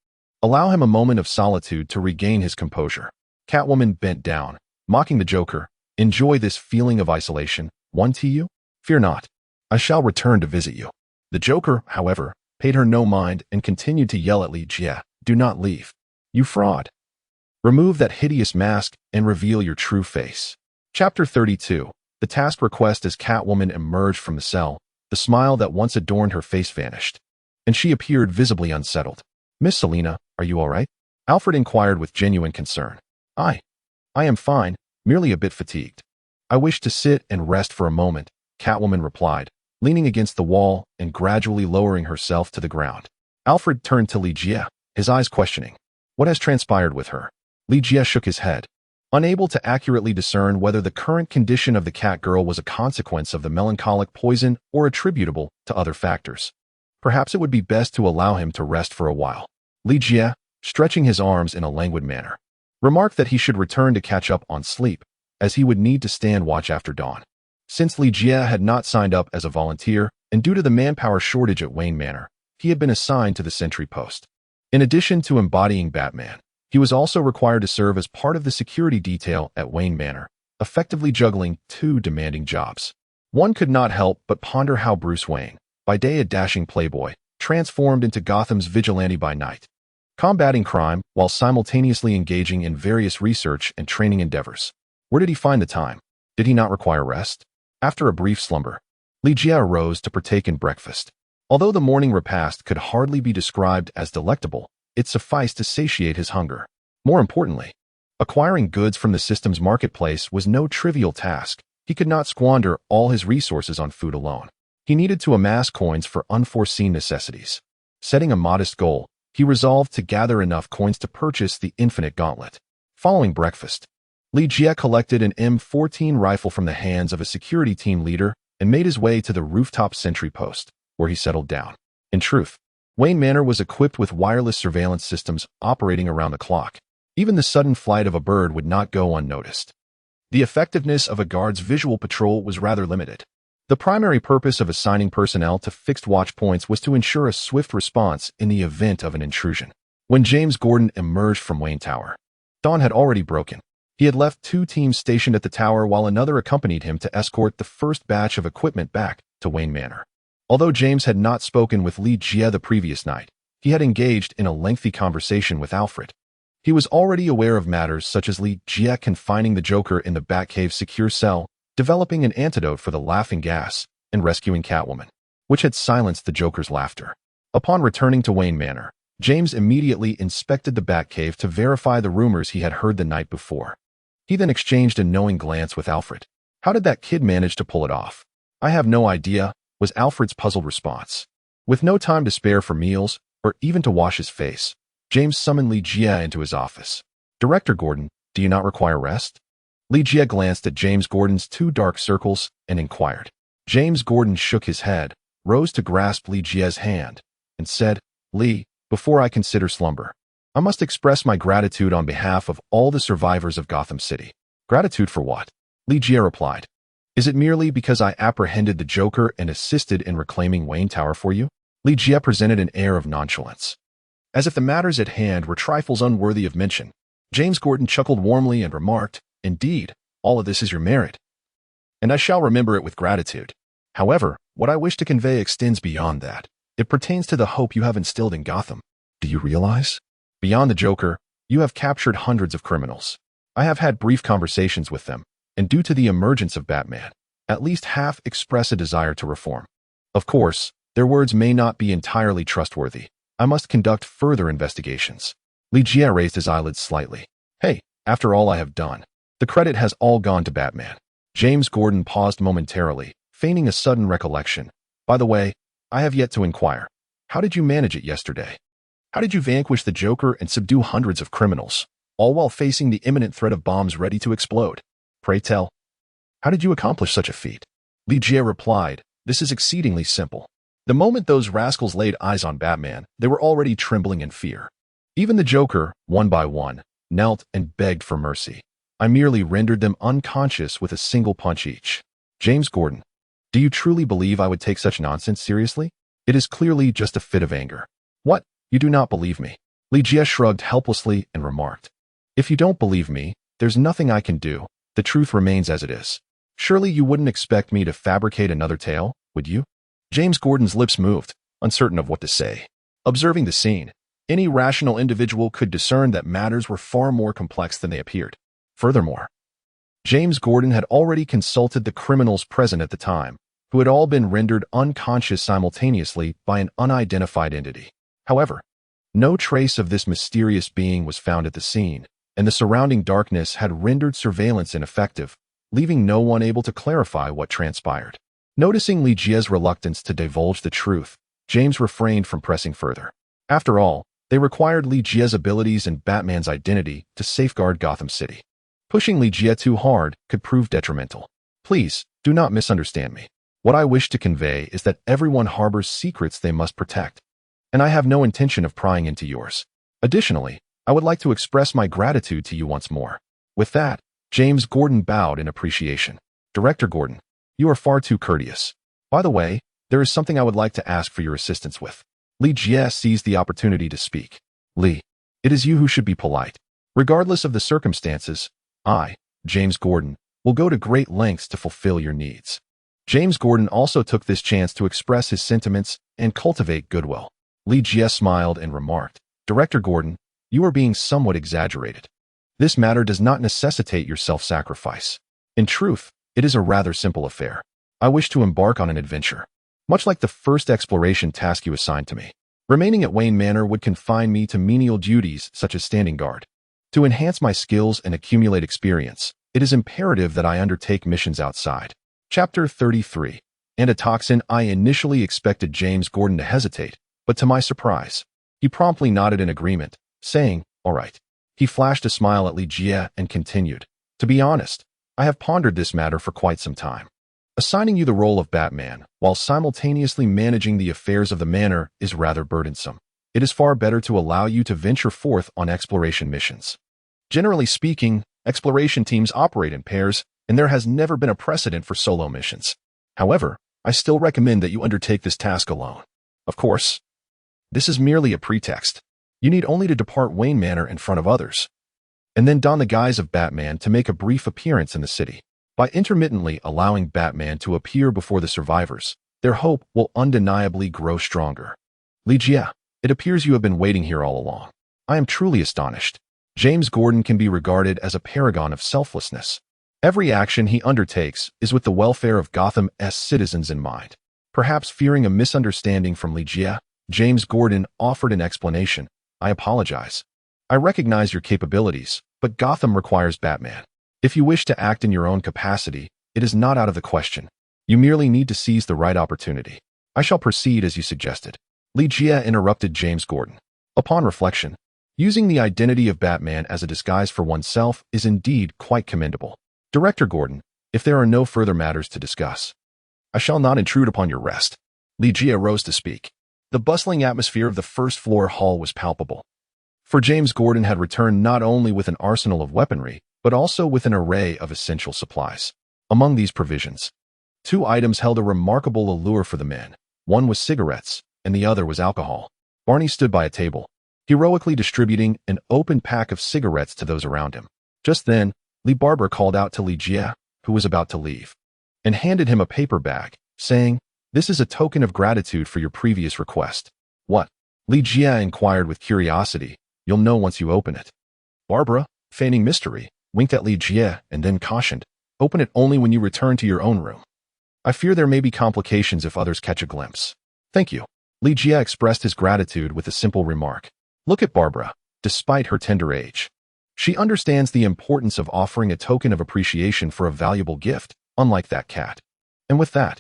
Allow him a moment of solitude to regain his composure. Catwoman bent down, mocking the Joker. Enjoy this feeling of isolation, one to you? Fear not. I shall return to visit you. The Joker, however, paid her no mind and continued to yell at Ligia. Do not leave. You fraud. Remove that hideous mask and reveal your true face. Chapter 32. The task request. As Catwoman emerged from the cell, the smile that once adorned her face vanished, and she appeared visibly unsettled. Miss Selina, are you all right? Alfred inquired with genuine concern. I am fine, merely a bit fatigued. I wish to sit and rest for a moment, Catwoman replied, leaning against the wall and gradually lowering herself to the ground. Alfred turned to Ligia, his eyes questioning. What has transpired with her? Ligia shook his head, unable to accurately discern whether the current condition of the cat girl was a consequence of the melancholic poison or attributable to other factors. Perhaps it would be best to allow him to rest for a while. Ligia, stretching his arms in a languid manner, remarked that he should return to catch up on sleep, as he would need to stand watch after dawn. Since Ligia had not signed up as a volunteer, and due to the manpower shortage at Wayne Manor, he had been assigned to the sentry post. In addition to embodying Batman, he was also required to serve as part of the security detail at Wayne Manor, effectively juggling two demanding jobs. One could not help but ponder how Bruce Wayne, by day a dashing playboy, transformed into Gotham's vigilante by night, combating crime while simultaneously engaging in various research and training endeavors. Where did he find the time? Did he not require rest? After a brief slumber, Ligia arose to partake in breakfast. Although the morning repast could hardly be described as delectable, it sufficed to satiate his hunger. More importantly, acquiring goods from the system's marketplace was no trivial task. He could not squander all his resources on food alone. He needed to amass coins for unforeseen necessities. Setting a modest goal, he resolved to gather enough coins to purchase the infinite gauntlet. Following breakfast, Ligia collected an M14 rifle from the hands of a security team leader and made his way to the rooftop sentry post, where he settled down. In truth, Wayne Manor was equipped with wireless surveillance systems operating around the clock. Even the sudden flight of a bird would not go unnoticed. The effectiveness of a guard's visual patrol was rather limited. The primary purpose of assigning personnel to fixed watch points was to ensure a swift response in the event of an intrusion. When James Gordon emerged from Wayne Tower, dawn had already broken. He had left 2 teams stationed at the tower while another accompanied him to escort the first batch of equipment back to Wayne Manor. Although James had not spoken with Li-Jie the previous night, he had engaged in a lengthy conversation with Alfred. He was already aware of matters such as Li-Jie confining the Joker in the Batcave's secure cell, developing an antidote for the laughing gas, and rescuing Catwoman, which had silenced the Joker's laughter. Upon returning to Wayne Manor, James immediately inspected the Batcave to verify the rumors he had heard the night before. He then exchanged a knowing glance with Alfred. "How did that kid manage to pull it off?" "I have no idea," was Alfred's puzzled response. With no time to spare for meals, or even to wash his face, James summoned Li-Jie into his office. "Director Gordon, do you not require rest?" Li-Jie glanced at James Gordon's 2 dark circles and inquired. James Gordon shook his head, rose to grasp Li-Jie's hand, and said, "Li, before I consider slumber, I must express my gratitude on behalf of all the survivors of Gotham City." "Gratitude for what?" Li-Jie replied. "Is it merely because I apprehended the Joker and assisted in reclaiming Wayne Tower for you?" Li-Jie presented an air of nonchalance, as if the matters at hand were trifles unworthy of mention. James Gordon chuckled warmly and remarked, "Indeed, all of this is your merit, and I shall remember it with gratitude. However, what I wish to convey extends beyond that. It pertains to the hope you have instilled in Gotham. Do you realize? Beyond the Joker, you have captured hundreds of criminals. I have had brief conversations with them, and due to the emergence of Batman, at least half express a desire to reform. Of course, their words may not be entirely trustworthy. I must conduct further investigations." Li-Jie raised his eyelids slightly. "Hey, after all I have done, the credit has all gone to Batman." James Gordon paused momentarily, feigning a sudden recollection. "By the way, I have yet to inquire. How did you manage it yesterday? How did you vanquish the Joker and subdue hundreds of criminals, all while facing the imminent threat of bombs ready to explode? Pray tell, how did you accomplish such a feat?" Li-Jie replied, "This is exceedingly simple. The moment those rascals laid eyes on Batman, they were already trembling in fear. Even the Joker, one by one, knelt and begged for mercy. I merely rendered them unconscious with a single punch each." James Gordon, do you truly believe I would take such nonsense seriously? It is clearly just a fit of anger. What? You do not believe me? Li-Jie shrugged helplessly and remarked, "If you don't believe me, there's nothing I can do. The truth remains as it is. Surely you wouldn't expect me to fabricate another tale, would you?" James Gordon's lips moved, uncertain of what to say. Observing the scene, any rational individual could discern that matters were far more complex than they appeared. Furthermore, James Gordon had already consulted the criminals present at the time, who had all been rendered unconscious simultaneously by an unidentified entity. However, no trace of this mysterious being was found at the scene, and the surrounding darkness had rendered surveillance ineffective, leaving no one able to clarify what transpired. Noticing Li-Jie's reluctance to divulge the truth, James refrained from pressing further. After all, they required Li-Jie's abilities and Batman's identity to safeguard Gotham City. Pushing Li-Jie too hard could prove detrimental. Please, do not misunderstand me. What I wish to convey is that everyone harbors secrets they must protect, and I have no intention of prying into yours. Additionally, I would like to express my gratitude to you once more." With that, James Gordon bowed in appreciation. "Director Gordon, you are far too courteous. By the way, there is something I would like to ask for your assistance with." Li-Jie seized the opportunity to speak. "Li, it is you who should be polite. Regardless of the circumstances, I, James Gordon, will go to great lengths to fulfill your needs." James Gordon also took this chance to express his sentiments and cultivate goodwill. Li-Jie smiled and remarked, "Director Gordon, you are being somewhat exaggerated. This matter does not necessitate your self-sacrifice. In truth, it is a rather simple affair. I wish to embark on an adventure, much like the first exploration task you assigned to me. Remaining at Wayne Manor would confine me to menial duties such as standing guard. To enhance my skills and accumulate experience, it is imperative that I undertake missions outside." Chapter 33. And a Toxin. I initially expected James Gordon to hesitate, but to my surprise, he promptly nodded in agreement, saying, "All right." He flashed a smile at Li-Jie and continued, "To be honest, I have pondered this matter for quite some time. Assigning you the role of Batman, while simultaneously managing the affairs of the Manor, is rather burdensome. It is far better to allow you to venture forth on exploration missions. Generally speaking, exploration teams operate in pairs, and there has never been a precedent for solo missions. However, I still recommend that you undertake this task alone. Of course, this is merely a pretext. You need only to depart Wayne Manor in front of others, and then don the guise of Batman to make a brief appearance in the city. By intermittently allowing Batman to appear before the survivors, their hope will undeniably grow stronger. Li, it appears you have been waiting here all along. I am truly astonished. James Gordon can be regarded as a paragon of selflessness. Every action he undertakes is with the welfare of Gotham's citizens in mind. Perhaps fearing a misunderstanding from Li, James Gordon offered an explanation. I apologize. I recognize your capabilities, but Gotham requires Batman. If you wish to act in your own capacity, it is not out of the question. You merely need to seize the right opportunity. I shall proceed as you suggested. Li interrupted James Gordon. Upon reflection, using the identity of Batman as a disguise for oneself is indeed quite commendable. Director Gordon, if there are no further matters to discuss, I shall not intrude upon your rest. Li rose to speak. The bustling atmosphere of the first-floor hall was palpable. For James Gordon had returned not only with an arsenal of weaponry, but also with an array of essential supplies. Among these provisions, 2 items held a remarkable allure for the men. One was cigarettes, and the other was alcohol. Barney stood by a table, heroically distributing an open pack of cigarettes to those around him. Just then, Lee Barber called out to Li, who was about to leave, and handed him a paper bag, saying, "This is a token of gratitude for your previous request." "What?" Li inquired with curiosity. "You'll know once you open it." Barbara, feigning mystery, winked at Li and then cautioned, "Open it only when you return to your own room. I fear there may be complications if others catch a glimpse." "Thank you." Li expressed his gratitude with a simple remark. Look at Barbara. Despite her tender age, she understands the importance of offering a token of appreciation for a valuable gift, unlike that cat. And with that,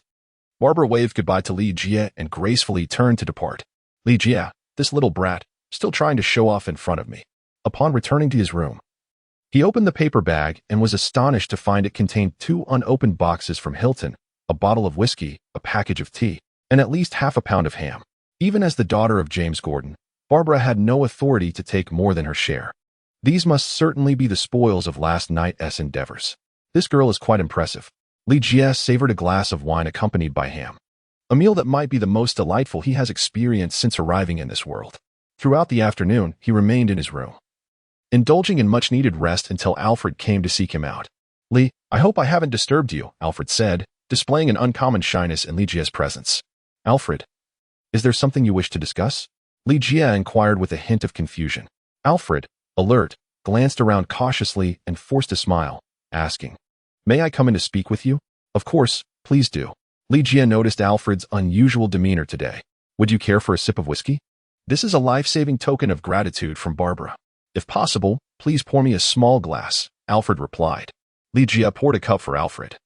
Barbara waved goodbye to Li and gracefully turned to depart. Li, this little brat, still trying to show off in front of me. Upon returning to his room, he opened the paper bag and was astonished to find it contained 2 unopened boxes from Hilton, a bottle of whiskey, a package of tea, and at least half a pound of ham. Even as the daughter of James Gordon, Barbara had no authority to take more than her share. These must certainly be the spoils of last night's endeavors. This girl is quite impressive. Li savored a glass of wine accompanied by ham, a meal that might be the most delightful he has experienced since arriving in this world. Throughout the afternoon, he remained in his room, indulging in much-needed rest until Alfred came to seek him out. "Li, I hope I haven't disturbed you," Alfred said, displaying an uncommon shyness in Li presence. "Alfred, is there something you wish to discuss?" Li inquired with a hint of confusion. Alfred, alert, glanced around cautiously and forced a smile, asking, "May I come in to speak with you?" "Of course, please do." Li noticed Alfred's unusual demeanor today. "Would you care for a sip of whiskey? This is a life-saving token of gratitude from Barbara. If possible, please pour me a small glass," Alfred replied. Li poured a cup for Alfred,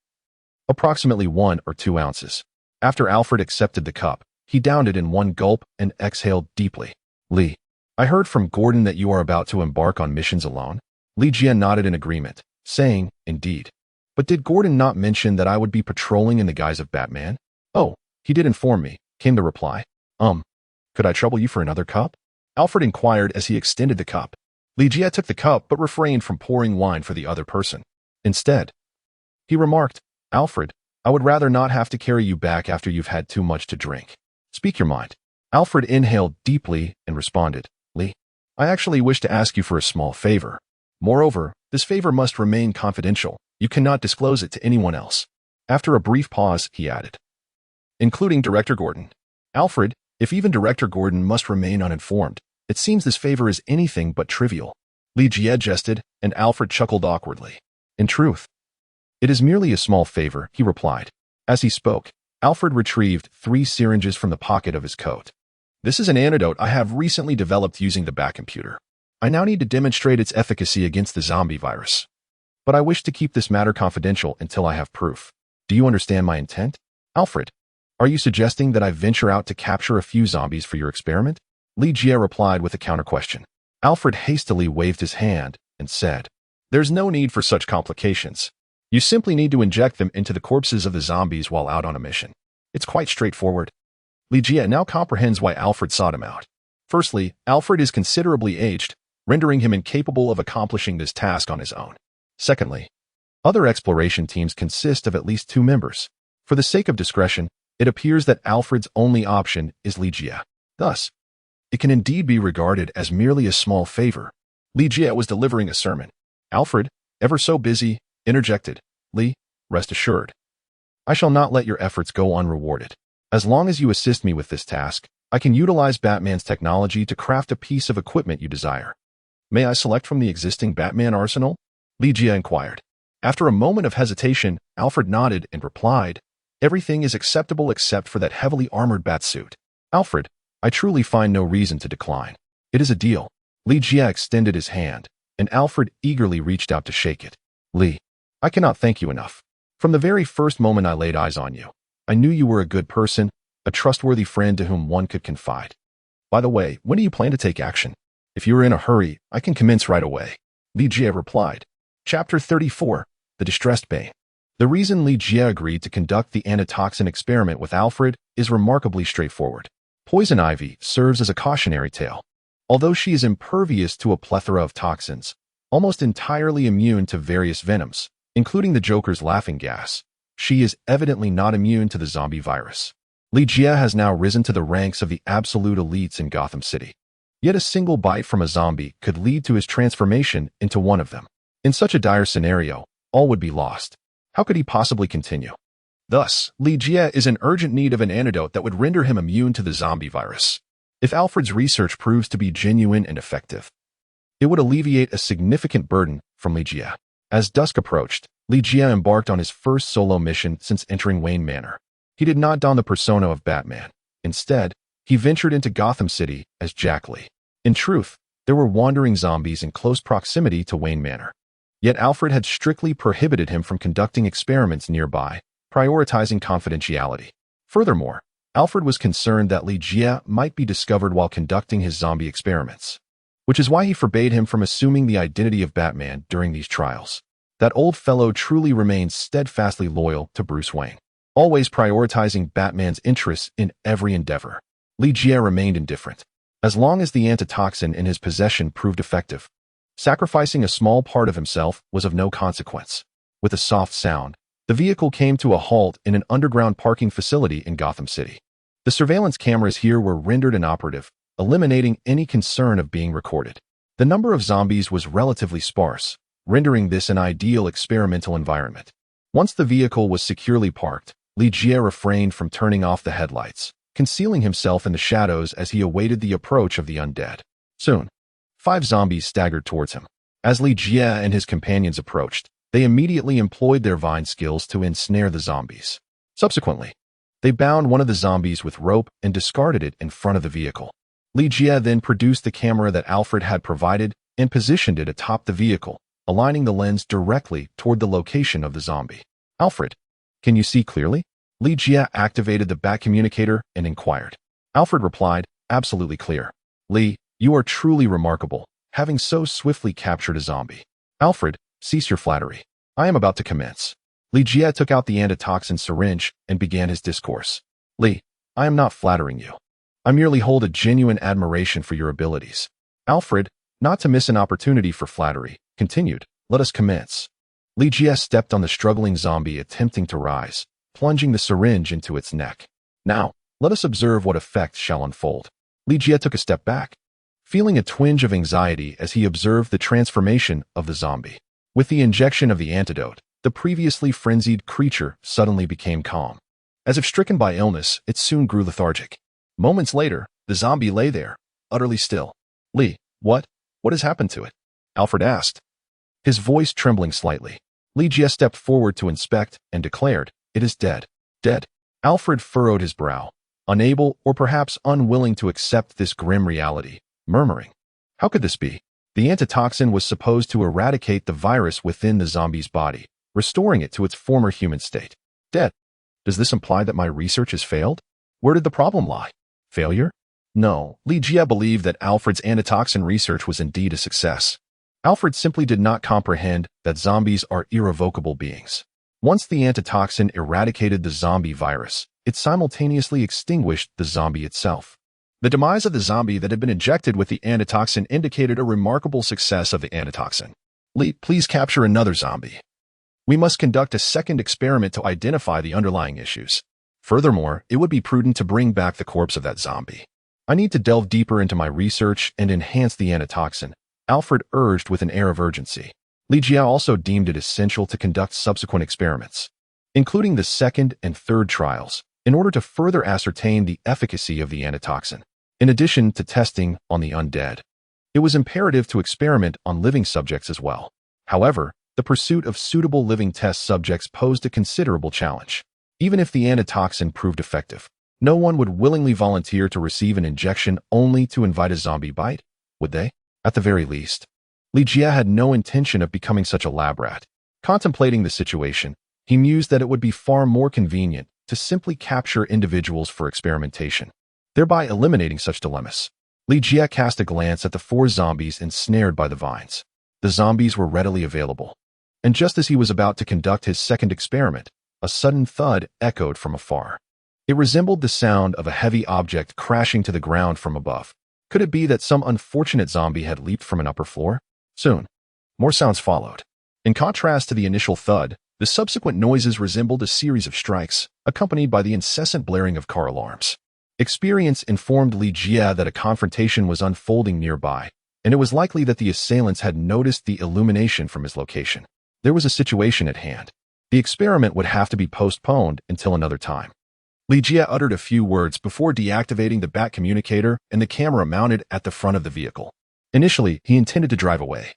approximately 1 or 2 ounces. After Alfred accepted the cup, he downed it in one gulp and exhaled deeply. "Li, I heard from Gordon that you are about to embark on missions alone." Li nodded in agreement, saying, "Indeed. But did Gordon not mention that I would be patrolling in the guise of Batman?" "Oh, he did inform me," came the reply. Could I trouble you for another cup?" Alfred inquired as he extended the cup. Li took the cup but refrained from pouring wine for the other person. Instead, he remarked, "Alfred, I would rather not have to carry you back after you've had too much to drink. Speak your mind." Alfred inhaled deeply and responded, "Li, I actually wish to ask you for a small favor. Moreover, this favor must remain confidential. You cannot disclose it to anyone else." After a brief pause, he added, "Including Director Gordon." "Alfred, if even Director Gordon must remain uninformed, it seems this favor is anything but trivial." Li jested, and Alfred chuckled awkwardly. "In truth, it is merely a small favor," he replied. As he spoke, Alfred retrieved 3 syringes from the pocket of his coat. "This is an antidote I have recently developed using the Batcomputer. I now need to demonstrate its efficacy against the zombie virus. But I wish to keep this matter confidential until I have proof. Do you understand my intent? Alfred, are you suggesting that I venture out to capture a few zombies for your experiment?" Li replied with a counter-question. Alfred hastily waved his hand and said, "There's no need for such complications. You simply need to inject them into the corpses of the zombies while out on a mission. It's quite straightforward." Li now comprehends why Alfred sought him out. Firstly, Alfred is considerably aged, rendering him incapable of accomplishing this task on his own. Secondly, other exploration teams consist of at least 2 members. For the sake of discretion, it appears that Alfred's only option is Li. Thus, it can indeed be regarded as merely a small favor. Li was delivering a sermon. Alfred, ever so busy, interjected. Li, rest assured. I shall not let your efforts go unrewarded. As long as you assist me with this task, I can utilize Batman's technology to craft a piece of equipment you desire. May I select from the existing Batman arsenal? Li inquired. After a moment of hesitation, Alfred nodded and replied, everything is acceptable except for that heavily armored batsuit. Alfred, I truly find no reason to decline. It is a deal. Li extended his hand, and Alfred eagerly reached out to shake it. Li, I cannot thank you enough. From the very first moment I laid eyes on you, I knew you were a good person, a trustworthy friend to whom one could confide. By the way, when do you plan to take action? If you are in a hurry, I can commence right away. Li replied. Chapter 34, The Distressed Bane. The reason Li agreed to conduct the antitoxin experiment with Alfred is remarkably straightforward. Poison ivy serves as a cautionary tale. Although she is impervious to a plethora of toxins, almost entirely immune to various venoms, including the Joker's laughing gas, she is evidently not immune to the zombie virus. Li has now risen to the ranks of the absolute elites in Gotham City. Yet a single bite from a zombie could lead to his transformation into one of them. In such a dire scenario, all would be lost. How could he possibly continue? Thus, Li is in urgent need of an antidote that would render him immune to the zombie virus. If Alfred's research proves to be genuine and effective, it would alleviate a significant burden from Li. As dusk approached, Li embarked on his first solo mission since entering Wayne Manor. He did not don the persona of Batman. Instead, he ventured into Gotham City as Jack Lee. In truth, there were wandering zombies in close proximity to Wayne Manor. Yet Alfred had strictly prohibited him from conducting experiments nearby, prioritizing confidentiality. Furthermore, Alfred was concerned that Li might be discovered while conducting his zombie experiments, which is why he forbade him from assuming the identity of Batman during these trials. That old fellow truly remained steadfastly loyal to Bruce Wayne, always prioritizing Batman's interests in every endeavor. Li remained indifferent. As long as the antitoxin in his possession proved effective, sacrificing a small part of himself was of no consequence. With a soft sound, the vehicle came to a halt in an underground parking facility in Gotham City. The surveillance cameras here were rendered inoperative, eliminating any concern of being recorded. The number of zombies was relatively sparse, rendering this an ideal experimental environment. Once the vehicle was securely parked, Li refrained from turning off the headlights, concealing himself in the shadows as he awaited the approach of the undead. Soon, 5 zombies staggered towards him. As Li and his companions approached, they immediately employed their vine skills to ensnare the zombies. Subsequently, they bound one of the zombies with rope and discarded it in front of the vehicle. Li then produced the camera that Alfred had provided and positioned it atop the vehicle, aligning the lens directly toward the location of the zombie. Alfred, can you see clearly? Li activated the bat communicator and inquired. Alfred replied, absolutely clear. Li, you are truly remarkable, having so swiftly captured a zombie. Alfred, cease your flattery. I am about to commence. Li took out the antitoxin syringe and began his discourse. Li, I am not flattering you. I merely hold a genuine admiration for your abilities. Alfred, not to miss an opportunity for flattery, continued, let us commence. Li stepped on the struggling zombie attempting to rise, plunging the syringe into its neck. Now, let us observe what effect shall unfold. Li took a step back, feeling a twinge of anxiety as he observed the transformation of the zombie. With the injection of the antidote, the previously frenzied creature suddenly became calm. As if stricken by illness, it soon grew lethargic. Moments later, the zombie lay there, utterly still. Li, what has happened to it? Alfred asked, his voice trembling slightly. Li stepped forward to inspect and declared, it is dead. Dead. Alfred furrowed his brow, unable or perhaps unwilling to accept this grim reality, murmuring, how could this be? The antitoxin was supposed to eradicate the virus within the zombie's body, restoring it to its former human state. Dead. Does this imply that my research has failed? Where did the problem lie? Failure? No, Li believed that Alfred's antitoxin research was indeed a success. Alfred simply did not comprehend that zombies are irrevocable beings. Once the antitoxin eradicated the zombie virus, it simultaneously extinguished the zombie itself. The demise of the zombie that had been injected with the antitoxin indicated a remarkable success of the antitoxin. Li, please capture another zombie. We must conduct a second experiment to identify the underlying issues. Furthermore, it would be prudent to bring back the corpse of that zombie. I need to delve deeper into my research and enhance the antitoxin, Alfred urged with an air of urgency. Li Jia also deemed it essential to conduct subsequent experiments, including the second and third trials, in order to further ascertain the efficacy of the antitoxin. In addition to testing on the undead, it was imperative to experiment on living subjects as well. However, the pursuit of suitable living test subjects posed a considerable challenge. Even if the antitoxin proved effective, no one would willingly volunteer to receive an injection only to invite a zombie bite, would they? At the very least, Li Jia had no intention of becoming such a lab rat. Contemplating the situation, he mused that it would be far more convenient to simply capture individuals for experimentation, thereby eliminating such dilemmas. Li Jia cast a glance at the 4 zombies ensnared by the vines. The zombies were readily available, and just as he was about to conduct his second experiment, a sudden thud echoed from afar. It resembled the sound of a heavy object crashing to the ground from above. Could it be that some unfortunate zombie had leaped from an upper floor? Soon, more sounds followed. In contrast to the initial thud, the subsequent noises resembled a series of strikes, accompanied by the incessant blaring of car alarms. Experience informed Li Jia that a confrontation was unfolding nearby, and it was likely that the assailants had noticed the illumination from his location. There was a situation at hand. The experiment would have to be postponed until another time. Li Jia uttered a few words before deactivating the bat communicator and the camera mounted at the front of the vehicle. Initially, he intended to drive away,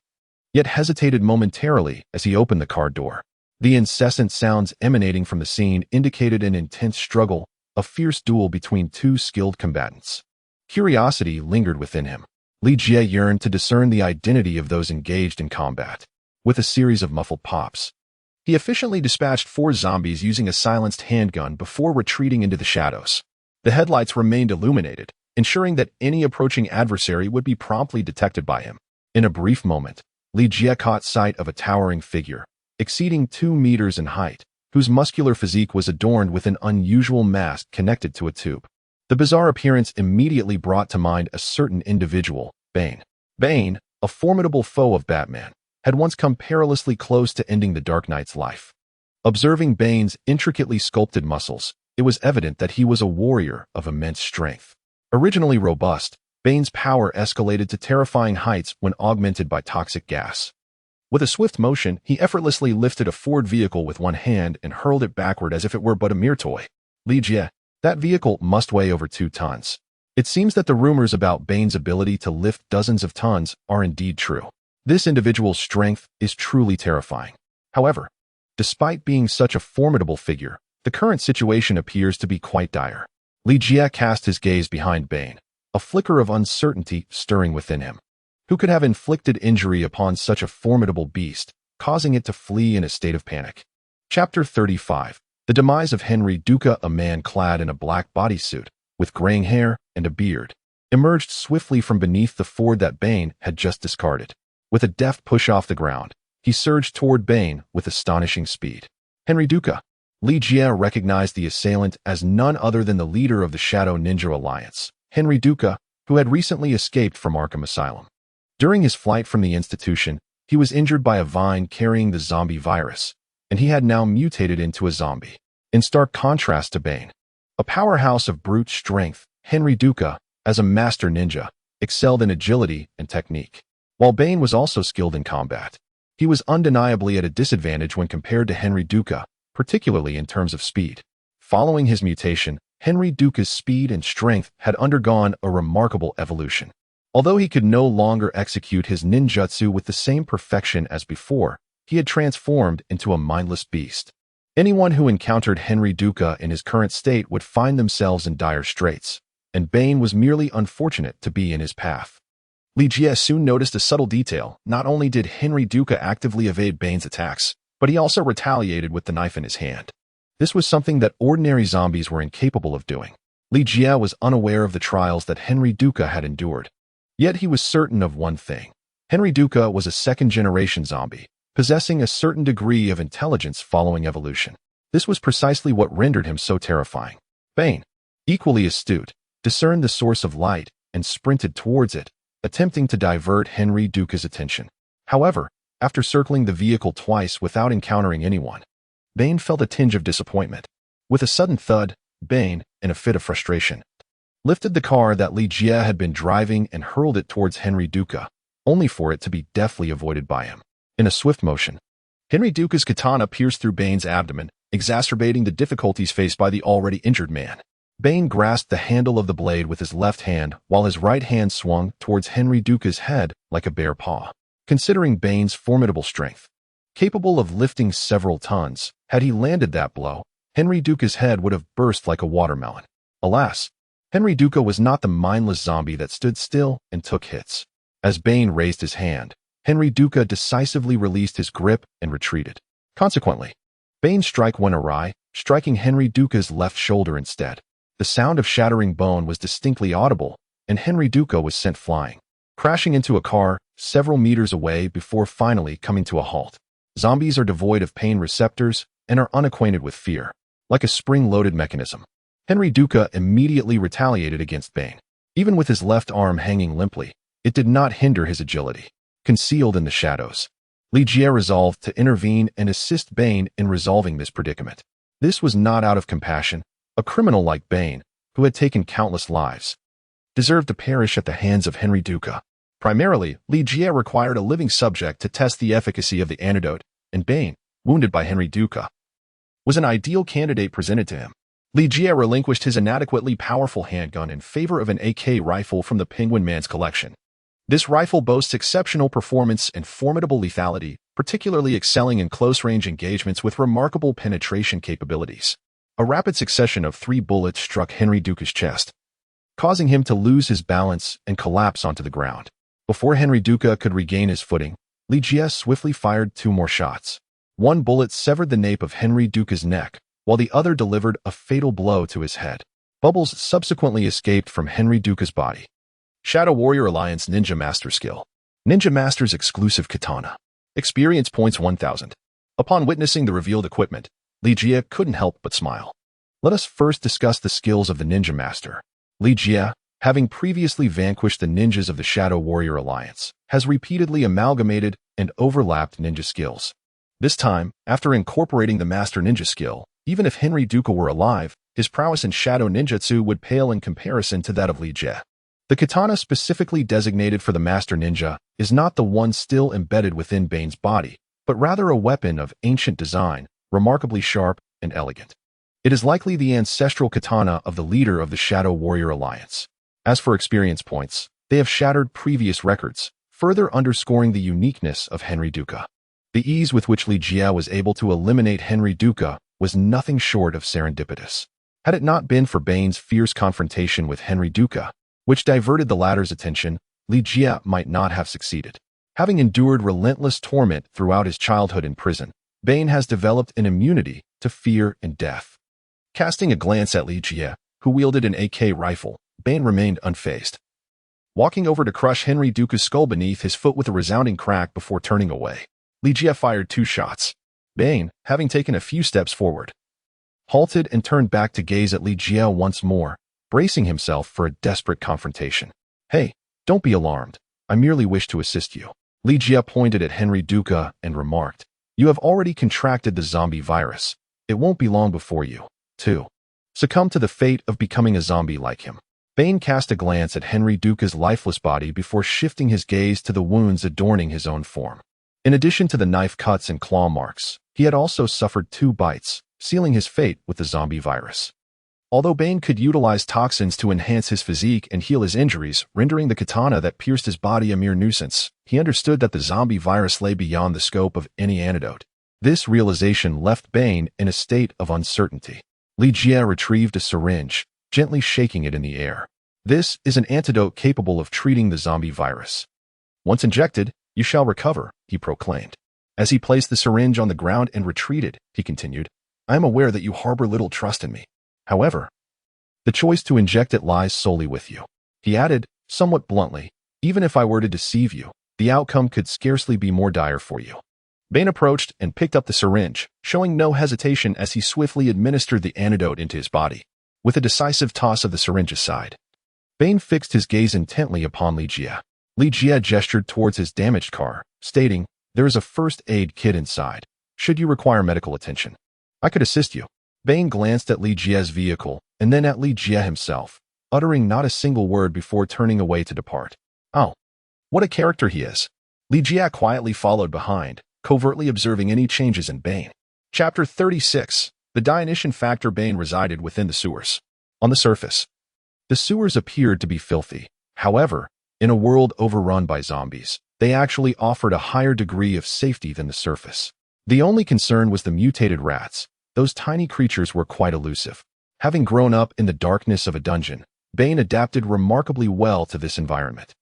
yet hesitated momentarily as he opened the car door. The incessant sounds emanating from the scene indicated an intense struggle, a fierce duel between 2 skilled combatants. Curiosity lingered within him. Li Jia yearned to discern the identity of those engaged in combat. With a series of muffled pops, he efficiently dispatched 4 zombies using a silenced handgun before retreating into the shadows. The headlights remained illuminated, ensuring that any approaching adversary would be promptly detected by him. In a brief moment, Li Jia caught sight of a towering figure, exceeding 2 meters in height, whose muscular physique was adorned with an unusual mask connected to a tube. The bizarre appearance immediately brought to mind a certain individual, Bane. Bane, a formidable foe of Batman, had once come perilously close to ending the Dark Knight's life. Observing Bane's intricately sculpted muscles, it was evident that he was a warrior of immense strength. Originally robust, Bane's power escalated to terrifying heights when augmented by toxic gas. With a swift motion, he effortlessly lifted a Ford vehicle with one hand and hurled it backward as if it were but a mere toy. Li Jia, that vehicle must weigh over 2 tons. It seems that the rumors about Bane's ability to lift dozens of tons are indeed true. This individual's strength is truly terrifying. However, despite being such a formidable figure, the current situation appears to be quite dire. Li Jia cast his gaze behind Bane, a flicker of uncertainty stirring within him. Who could have inflicted injury upon such a formidable beast, causing it to flee in a state of panic? Chapter 35. The Demise of Henry Duca. A man clad in a black bodysuit, with graying hair and a beard, emerged swiftly from beneath the Ford that Bane had just discarded. With a deft push off the ground, he surged toward Bane with astonishing speed. Henry Duca. Li Jia recognized the assailant as none other than the leader of the Shadow Ninja Alliance, Henry Duca, who had recently escaped from Arkham Asylum. During his flight from the institution, he was injured by a vine carrying the zombie virus, and he had now mutated into a zombie. In stark contrast to Bane, a powerhouse of brute strength, Henry Duca, as a master ninja, excelled in agility and technique. While Bane was also skilled in combat, he was undeniably at a disadvantage when compared to Henry Duca, particularly in terms of speed. Following his mutation, Henry Duca's speed and strength had undergone a remarkable evolution. Although he could no longer execute his ninjutsu with the same perfection as before, he had transformed into a mindless beast. Anyone who encountered Henry Duca in his current state would find themselves in dire straits, and Bane was merely unfortunate to be in his path. Li Jia soon noticed a subtle detail. Not only did Henry Duca actively evade Bane's attacks, but he also retaliated with the knife in his hand. This was something that ordinary zombies were incapable of doing. Li Jia was unaware of the trials that Henry Duca had endured. Yet he was certain of one thing. Henry Duca was a second-generation zombie, possessing a certain degree of intelligence following evolution. This was precisely what rendered him so terrifying. Bane, equally astute, discerned the source of light and sprinted towards it, attempting to divert Henry Duca's attention. However, after circling the vehicle twice without encountering anyone, Bane felt a tinge of disappointment. With a sudden thud, Bane, in a fit of frustration, lifted the car that Li Jie had been driving and hurled it towards Henry Duca, only for it to be deftly avoided by him. In a swift motion, Henry Duca's katana pierced through Bane's abdomen, exacerbating the difficulties faced by the already injured man. Bane grasped the handle of the blade with his left hand while his right hand swung towards Henry Duca's head like a bare paw. Considering Bane's formidable strength, capable of lifting several tons, had he landed that blow, Henry Duca's head would have burst like a watermelon. Alas, Henry Duca was not the mindless zombie that stood still and took hits. As Bane raised his hand, Henry Duca decisively released his grip and retreated. Consequently, Bane's strike went awry, striking Henry Duca's left shoulder instead. The sound of shattering bone was distinctly audible, and Henry Duca was sent flying, crashing into a car several meters away before finally coming to a halt. Zombies are devoid of pain receptors and are unacquainted with fear. Like a spring-loaded mechanism, Henry Duca immediately retaliated against Bane. Even with his left arm hanging limply, it did not hinder his agility. Concealed in the shadows, Li Jie resolved to intervene and assist Bane in resolving this predicament. This was not out of compassion. A criminal like Bane, who had taken countless lives, deserved to perish at the hands of Henry Duca. Primarily, Li Jie required a living subject to test the efficacy of the antidote, and Bane, wounded by Henry Duca, was an ideal candidate presented to him. Li Jie relinquished his inadequately powerful handgun in favor of an AK rifle from the Penguin Man's collection. This rifle boasts exceptional performance and formidable lethality, particularly excelling in close-range engagements with remarkable penetration capabilities. A rapid succession of 3 bullets struck Henry Duca's chest, causing him to lose his balance and collapse onto the ground. Before Henry Duca could regain his footing, Li Jie swiftly fired 2 more shots. One bullet severed the nape of Henry Duca's neck, while the other delivered a fatal blow to his head. Bubbles subsequently escaped from Henry Duca's body. Shadow Warrior Alliance Ninja Master Skill. Ninja Master's exclusive katana. Experience points 1000. Upon witnessing the revealed equipment, Li Jie couldn't help but smile. Let us first discuss the skills of the Ninja Master. Li Jie, having previously vanquished the ninjas of the Shadow Warrior Alliance, has repeatedly amalgamated and overlapped ninja skills. This time, after incorporating the Master Ninja skill, even if Henry Duca were alive, his prowess in Shadow Ninjutsu would pale in comparison to that of Li Jie. The katana specifically designated for the Master Ninja is not the one still embedded within Bane's body, but rather a weapon of ancient design, remarkably sharp and elegant. It is likely the ancestral katana of the leader of the Shadow Warrior Alliance. As for experience points, they have shattered previous records, further underscoring the uniqueness of Henry Duca. The ease with which Li Jie was able to eliminate Henry Duca was nothing short of serendipitous. Had it not been for Bane's fierce confrontation with Henry Duca, which diverted the latter's attention, Li Jie might not have succeeded. Having endured relentless torment throughout his childhood in prison, Bane has developed an immunity to fear and death. Casting a glance at Li Jie, who wielded an AK rifle, Bane remained unfazed. Walking over to crush Henry Duca's skull beneath his foot with a resounding crack before turning away, Li Jie fired 2 shots. Bane, having taken a few steps forward, halted and turned back to gaze at Li Jie once more, bracing himself for a desperate confrontation. "Hey, don't be alarmed. I merely wish to assist you." Li Jie pointed at Henry Duca and remarked, "You have already contracted the zombie virus. It won't be long before you, too, succumb to the fate of becoming a zombie like him." Bane cast a glance at Henry Duca's lifeless body before shifting his gaze to the wounds adorning his own form. In addition to the knife cuts and claw marks, he had also suffered 2 bites, sealing his fate with the zombie virus. Although Bane could utilize toxins to enhance his physique and heal his injuries, rendering the katana that pierced his body a mere nuisance, he understood that the zombie virus lay beyond the scope of any antidote. This realization left Bane in a state of uncertainty. Li Jie retrieved a syringe, gently shaking it in the air. "This is an antidote capable of treating the zombie virus. Once injected, you shall recover," he proclaimed. As he placed the syringe on the ground and retreated, he continued, "I am aware that you harbor little trust in me. However, the choice to inject it lies solely with you." He added, somewhat bluntly, "Even if I were to deceive you, the outcome could scarcely be more dire for you." Bane approached and picked up the syringe, showing no hesitation as he swiftly administered the antidote into his body. With a decisive toss of the syringe aside, Bane fixed his gaze intently upon Li Jie. Li Jie gestured towards his damaged car, stating, "There is a first aid kit inside, should you require medical attention. I could assist you." Bane glanced at Li Jie's vehicle and then at Li Jie himself, uttering not a single word before turning away to depart. Oh, what a character he is. Li Jia quietly followed behind, covertly observing any changes in Bane. Chapter 36. The Dionysian Factor. Bane resided within the sewers. On the surface, the sewers appeared to be filthy. However, in a world overrun by zombies, they actually offered a higher degree of safety than the surface. The only concern was the mutated rats. Those tiny creatures were quite elusive. Having grown up in the darkness of a dungeon, Bane adapted remarkably well to this environment.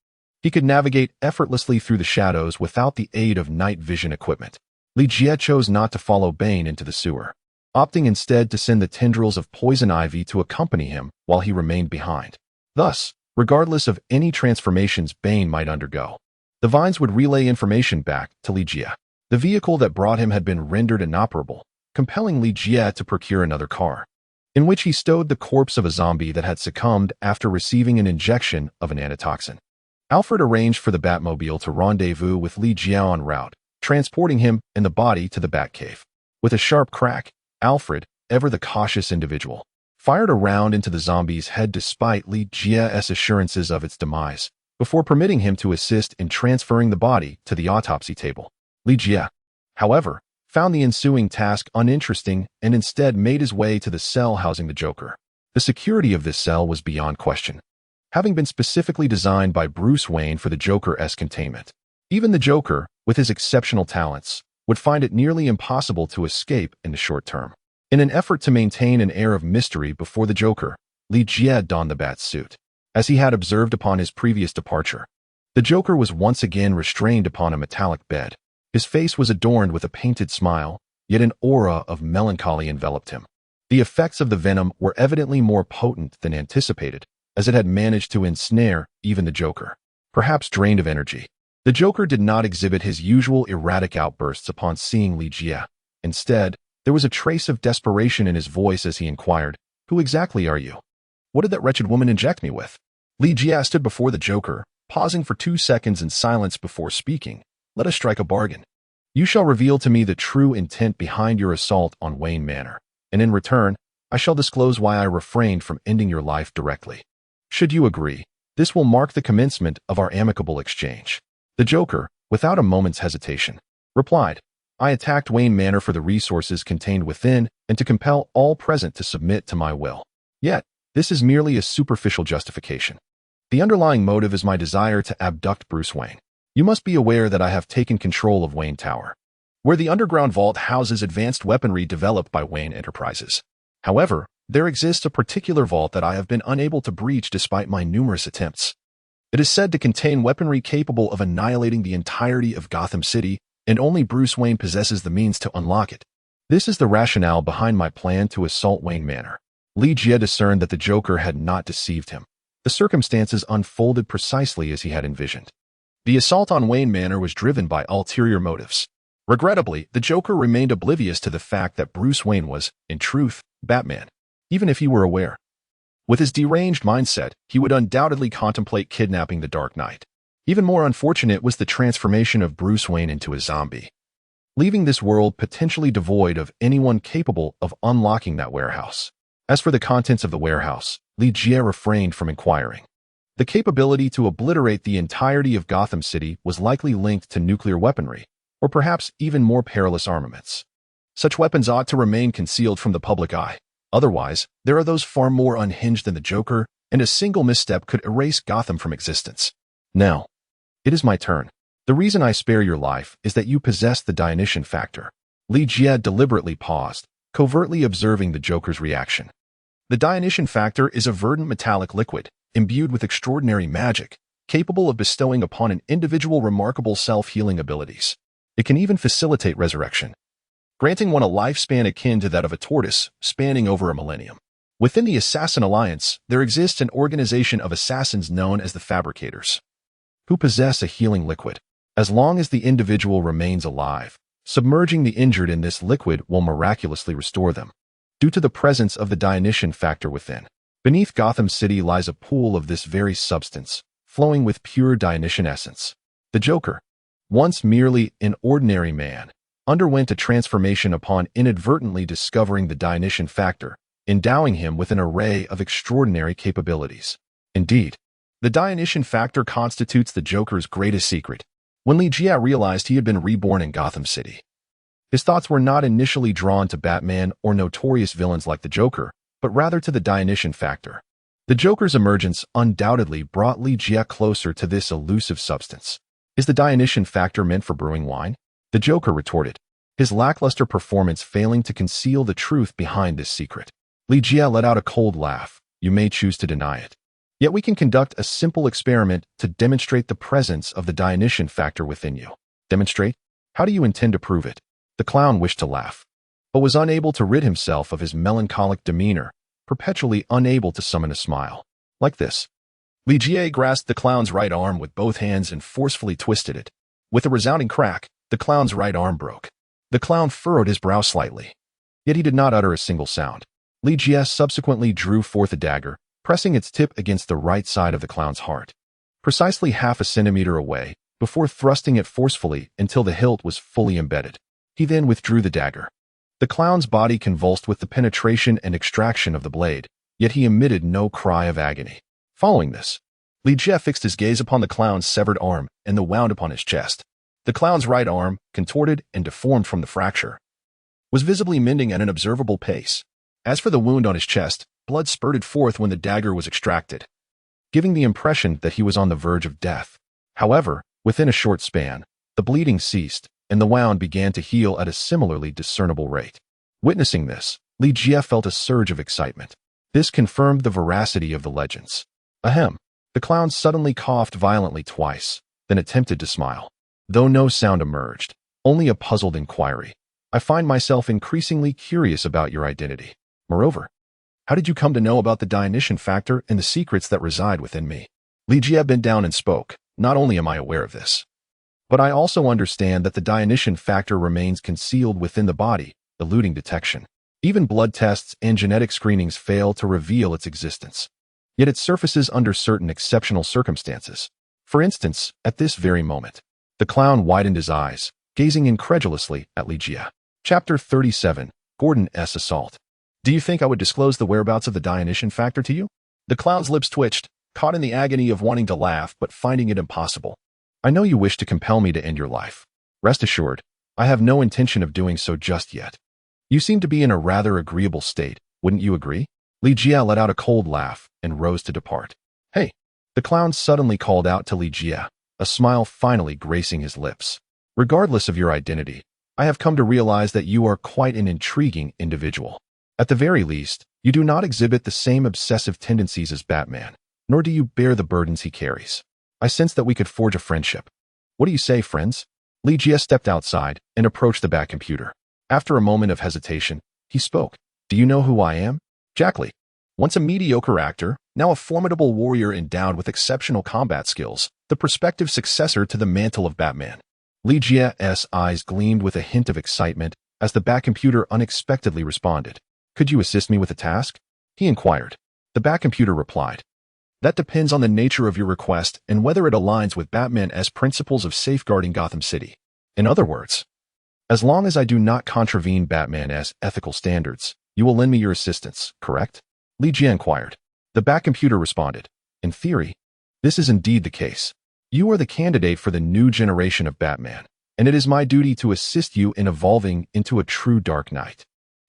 He could navigate effortlessly through the shadows without the aid of night vision equipment. Li Jie chose not to follow Bane into the sewer, opting instead to send the tendrils of poison ivy to accompany him while he remained behind. Thus, regardless of any transformations Bane might undergo, the vines would relay information back to Li Jie. The vehicle that brought him had been rendered inoperable, compelling Li Jie to procure another car, in which he stowed the corpse of a zombie that had succumbed after receiving an injection of an antitoxin. Alfred arranged for the Batmobile to rendezvous with Li Jie en route, transporting him and the body to the Batcave. With a sharp crack, Alfred, ever the cautious individual, fired a round into the zombie's head despite Li Jie's assurances of its demise, before permitting him to assist in transferring the body to the autopsy table. Li Jie, however, found the ensuing task uninteresting and instead made his way to the cell housing the Joker. The security of this cell was beyond question, having been specifically designed by Bruce Wayne for the Joker's containment. Even the Joker, with his exceptional talents, would find it nearly impossible to escape in the short term. In an effort to maintain an air of mystery before the Joker, Li Jie donned the bat suit. As he had observed upon his previous departure, the Joker was once again restrained upon a metallic bed. His face was adorned with a painted smile, yet an aura of melancholy enveloped him. The effects of the venom were evidently more potent than anticipated, as it had managed to ensnare even the Joker. Perhaps drained of energy, the Joker did not exhibit his usual erratic outbursts upon seeing Li Jie. Instead, there was a trace of desperation in his voice as he inquired, "Who exactly are you? What did that wretched woman inject me with?" Li Jie stood before the Joker, pausing for 2 seconds in silence before speaking. "Let us strike a bargain. You shall reveal to me the true intent behind your assault on Wayne Manor, and in return, I shall disclose why I refrained from ending your life directly. Should you agree, this will mark the commencement of our amicable exchange." The Joker, without a moment's hesitation, replied, "I attacked Wayne Manor for the resources contained within and to compel all present to submit to my will. Yet, this is merely a superficial justification. The underlying motive is my desire to abduct Bruce Wayne. You must be aware that I have taken control of Wayne Tower, where the underground vault houses advanced weaponry developed by Wayne Enterprises. However, there exists a particular vault that I have been unable to breach despite my numerous attempts. It is said to contain weaponry capable of annihilating the entirety of Gotham City, and only Bruce Wayne possesses the means to unlock it. This is the rationale behind my plan to assault Wayne Manor." Li Jie discerned that the Joker had not deceived him. The circumstances unfolded precisely as he had envisioned. The assault on Wayne Manor was driven by ulterior motives. Regrettably, the Joker remained oblivious to the fact that Bruce Wayne was, in truth, Batman, even if he were aware. With his deranged mindset, he would undoubtedly contemplate kidnapping the Dark Knight. Even more unfortunate was the transformation of Bruce Wayne into a zombie, leaving this world potentially devoid of anyone capable of unlocking that warehouse. As for the contents of the warehouse, Li Jie refrained from inquiring. The capability to obliterate the entirety of Gotham City was likely linked to nuclear weaponry, or perhaps even more perilous armaments. Such weapons ought to remain concealed from the public eye. Otherwise, there are those far more unhinged than the Joker, and a single misstep could erase Gotham from existence. Now, it is my turn. The reason I spare your life is that you possess the Dionysian Factor." Li Jie deliberately paused, covertly observing the Joker's reaction. The Dionysian Factor is a verdant metallic liquid, imbued with extraordinary magic, capable of bestowing upon an individual remarkable self-healing abilities. It can even facilitate resurrection, granting one a lifespan akin to that of a tortoise, spanning over a millennium. Within the Assassin Alliance, there exists an organization of assassins known as the Fabricators, who possess a healing liquid. As long as the individual remains alive, submerging the injured in this liquid will miraculously restore them. Due to the presence of the Dionysian Factor within, beneath Gotham City lies a pool of this very substance, flowing with pure Dionysian essence. The Joker, once merely an ordinary man, underwent a transformation upon inadvertently discovering the Dionysian Factor, endowing him with an array of extraordinary capabilities. Indeed, the Dionysian factor constitutes the Joker's greatest secret. When Li Jie realized he had been reborn in Gotham City, his thoughts were not initially drawn to Batman or notorious villains like the Joker, but rather to the Dionysian factor. The Joker's emergence undoubtedly brought Li Jie closer to this elusive substance. Is the Dionysian factor meant for brewing wine? The Joker retorted, his lackluster performance failing to conceal the truth behind this secret. Li Jie let out a cold laugh. You may choose to deny it. Yet we can conduct a simple experiment to demonstrate the presence of the Dionysian factor within you. Demonstrate? How do you intend to prove it? The clown wished to laugh, but was unable to rid himself of his melancholic demeanor, perpetually unable to summon a smile. Like this. Li Jie grasped the clown's right arm with both hands and forcefully twisted it. With a resounding crack, the clown's right arm broke. The clown furrowed his brow slightly, yet he did not utter a single sound. Li Jie subsequently drew forth a dagger, pressing its tip against the right side of the clown's heart, precisely half a centimeter away, before thrusting it forcefully until the hilt was fully embedded. He then withdrew the dagger. The clown's body convulsed with the penetration and extraction of the blade, yet he emitted no cry of agony. Following this, Li Jie fixed his gaze upon the clown's severed arm and the wound upon his chest. The clown's right arm, contorted and deformed from the fracture, was visibly mending at an observable pace. As for the wound on his chest, blood spurted forth when the dagger was extracted, giving the impression that he was on the verge of death. However, within a short span, the bleeding ceased, and the wound began to heal at a similarly discernible rate. Witnessing this, Li Jie felt a surge of excitement. This confirmed the veracity of the legends. Ahem. The clown suddenly coughed violently twice, then attempted to smile. Though no sound emerged, only a puzzled inquiry. I find myself increasingly curious about your identity. Moreover, how did you come to know about the Dionysian factor and the secrets that reside within me? Li Jie bent down and spoke. Not only am I aware of this, but I also understand that the Dionysian factor remains concealed within the body, eluding detection. Even blood tests and genetic screenings fail to reveal its existence. Yet it surfaces under certain exceptional circumstances. For instance, at this very moment. The clown widened his eyes, gazing incredulously at Li Jie. Chapter 37. Gordon's Assault. Do you think I would disclose the whereabouts of the Dionysian factor to you? The clown's lips twitched, caught in the agony of wanting to laugh but finding it impossible. I know you wish to compel me to end your life. Rest assured, I have no intention of doing so just yet. You seem to be in a rather agreeable state, wouldn't you agree? Li Jie let out a cold laugh and rose to depart. Hey! The clown suddenly called out to Li Jie, a smile finally gracing his lips. Regardless of your identity, I have come to realize that you are quite an intriguing individual. At the very least, you do not exhibit the same obsessive tendencies as Batman, nor do you bear the burdens he carries. I sense that we could forge a friendship. What do you say, friends? Li Jie stepped outside and approached the Batcomputer. After a moment of hesitation, he spoke. Do you know who I am? Jack Lee. Once a mediocre actor, now a formidable warrior endowed with exceptional combat skills, the prospective successor to the mantle of Batman. Li Jie's eyes gleamed with a hint of excitement as the Batcomputer unexpectedly responded. Could you assist me with a task? He inquired. The Batcomputer replied. That depends on the nature of your request and whether it aligns with Batman's principles of safeguarding Gotham City. In other words, as long as I do not contravene Batman's ethical standards, you will lend me your assistance, correct? Li Jie inquired. The Batcomputer responded. In theory, this is indeed the case. You are the candidate for the new generation of Batman, and it is my duty to assist you in evolving into a true Dark Knight.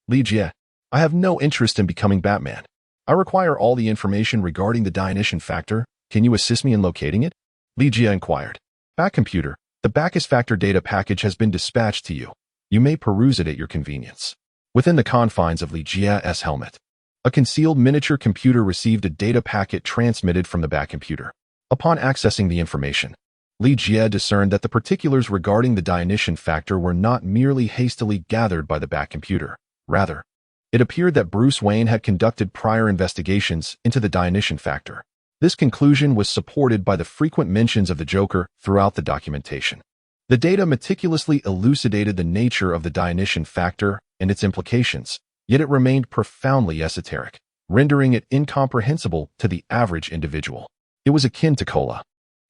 Li Jie, I have no interest in becoming Batman. I require all the information regarding the Dionysian factor. Can you assist me in locating it? Li Jie inquired. Batcomputer, the Bacchus factor data package has been dispatched to you. You may peruse it at your convenience. Within the confines of Li Jie's helmet, a concealed miniature computer received a data packet transmitted from the Batcomputer. Upon accessing the information, Li Jie discerned that the particulars regarding the Dionysian factor were not merely hastily gathered by the Batcomputer. Rather, it appeared that Bruce Wayne had conducted prior investigations into the Dionysian factor. This conclusion was supported by the frequent mentions of the Joker throughout the documentation. The data meticulously elucidated the nature of the Dionysian factor and its implications, yet it remained profoundly esoteric, rendering it incomprehensible to the average individual. It was akin to cola.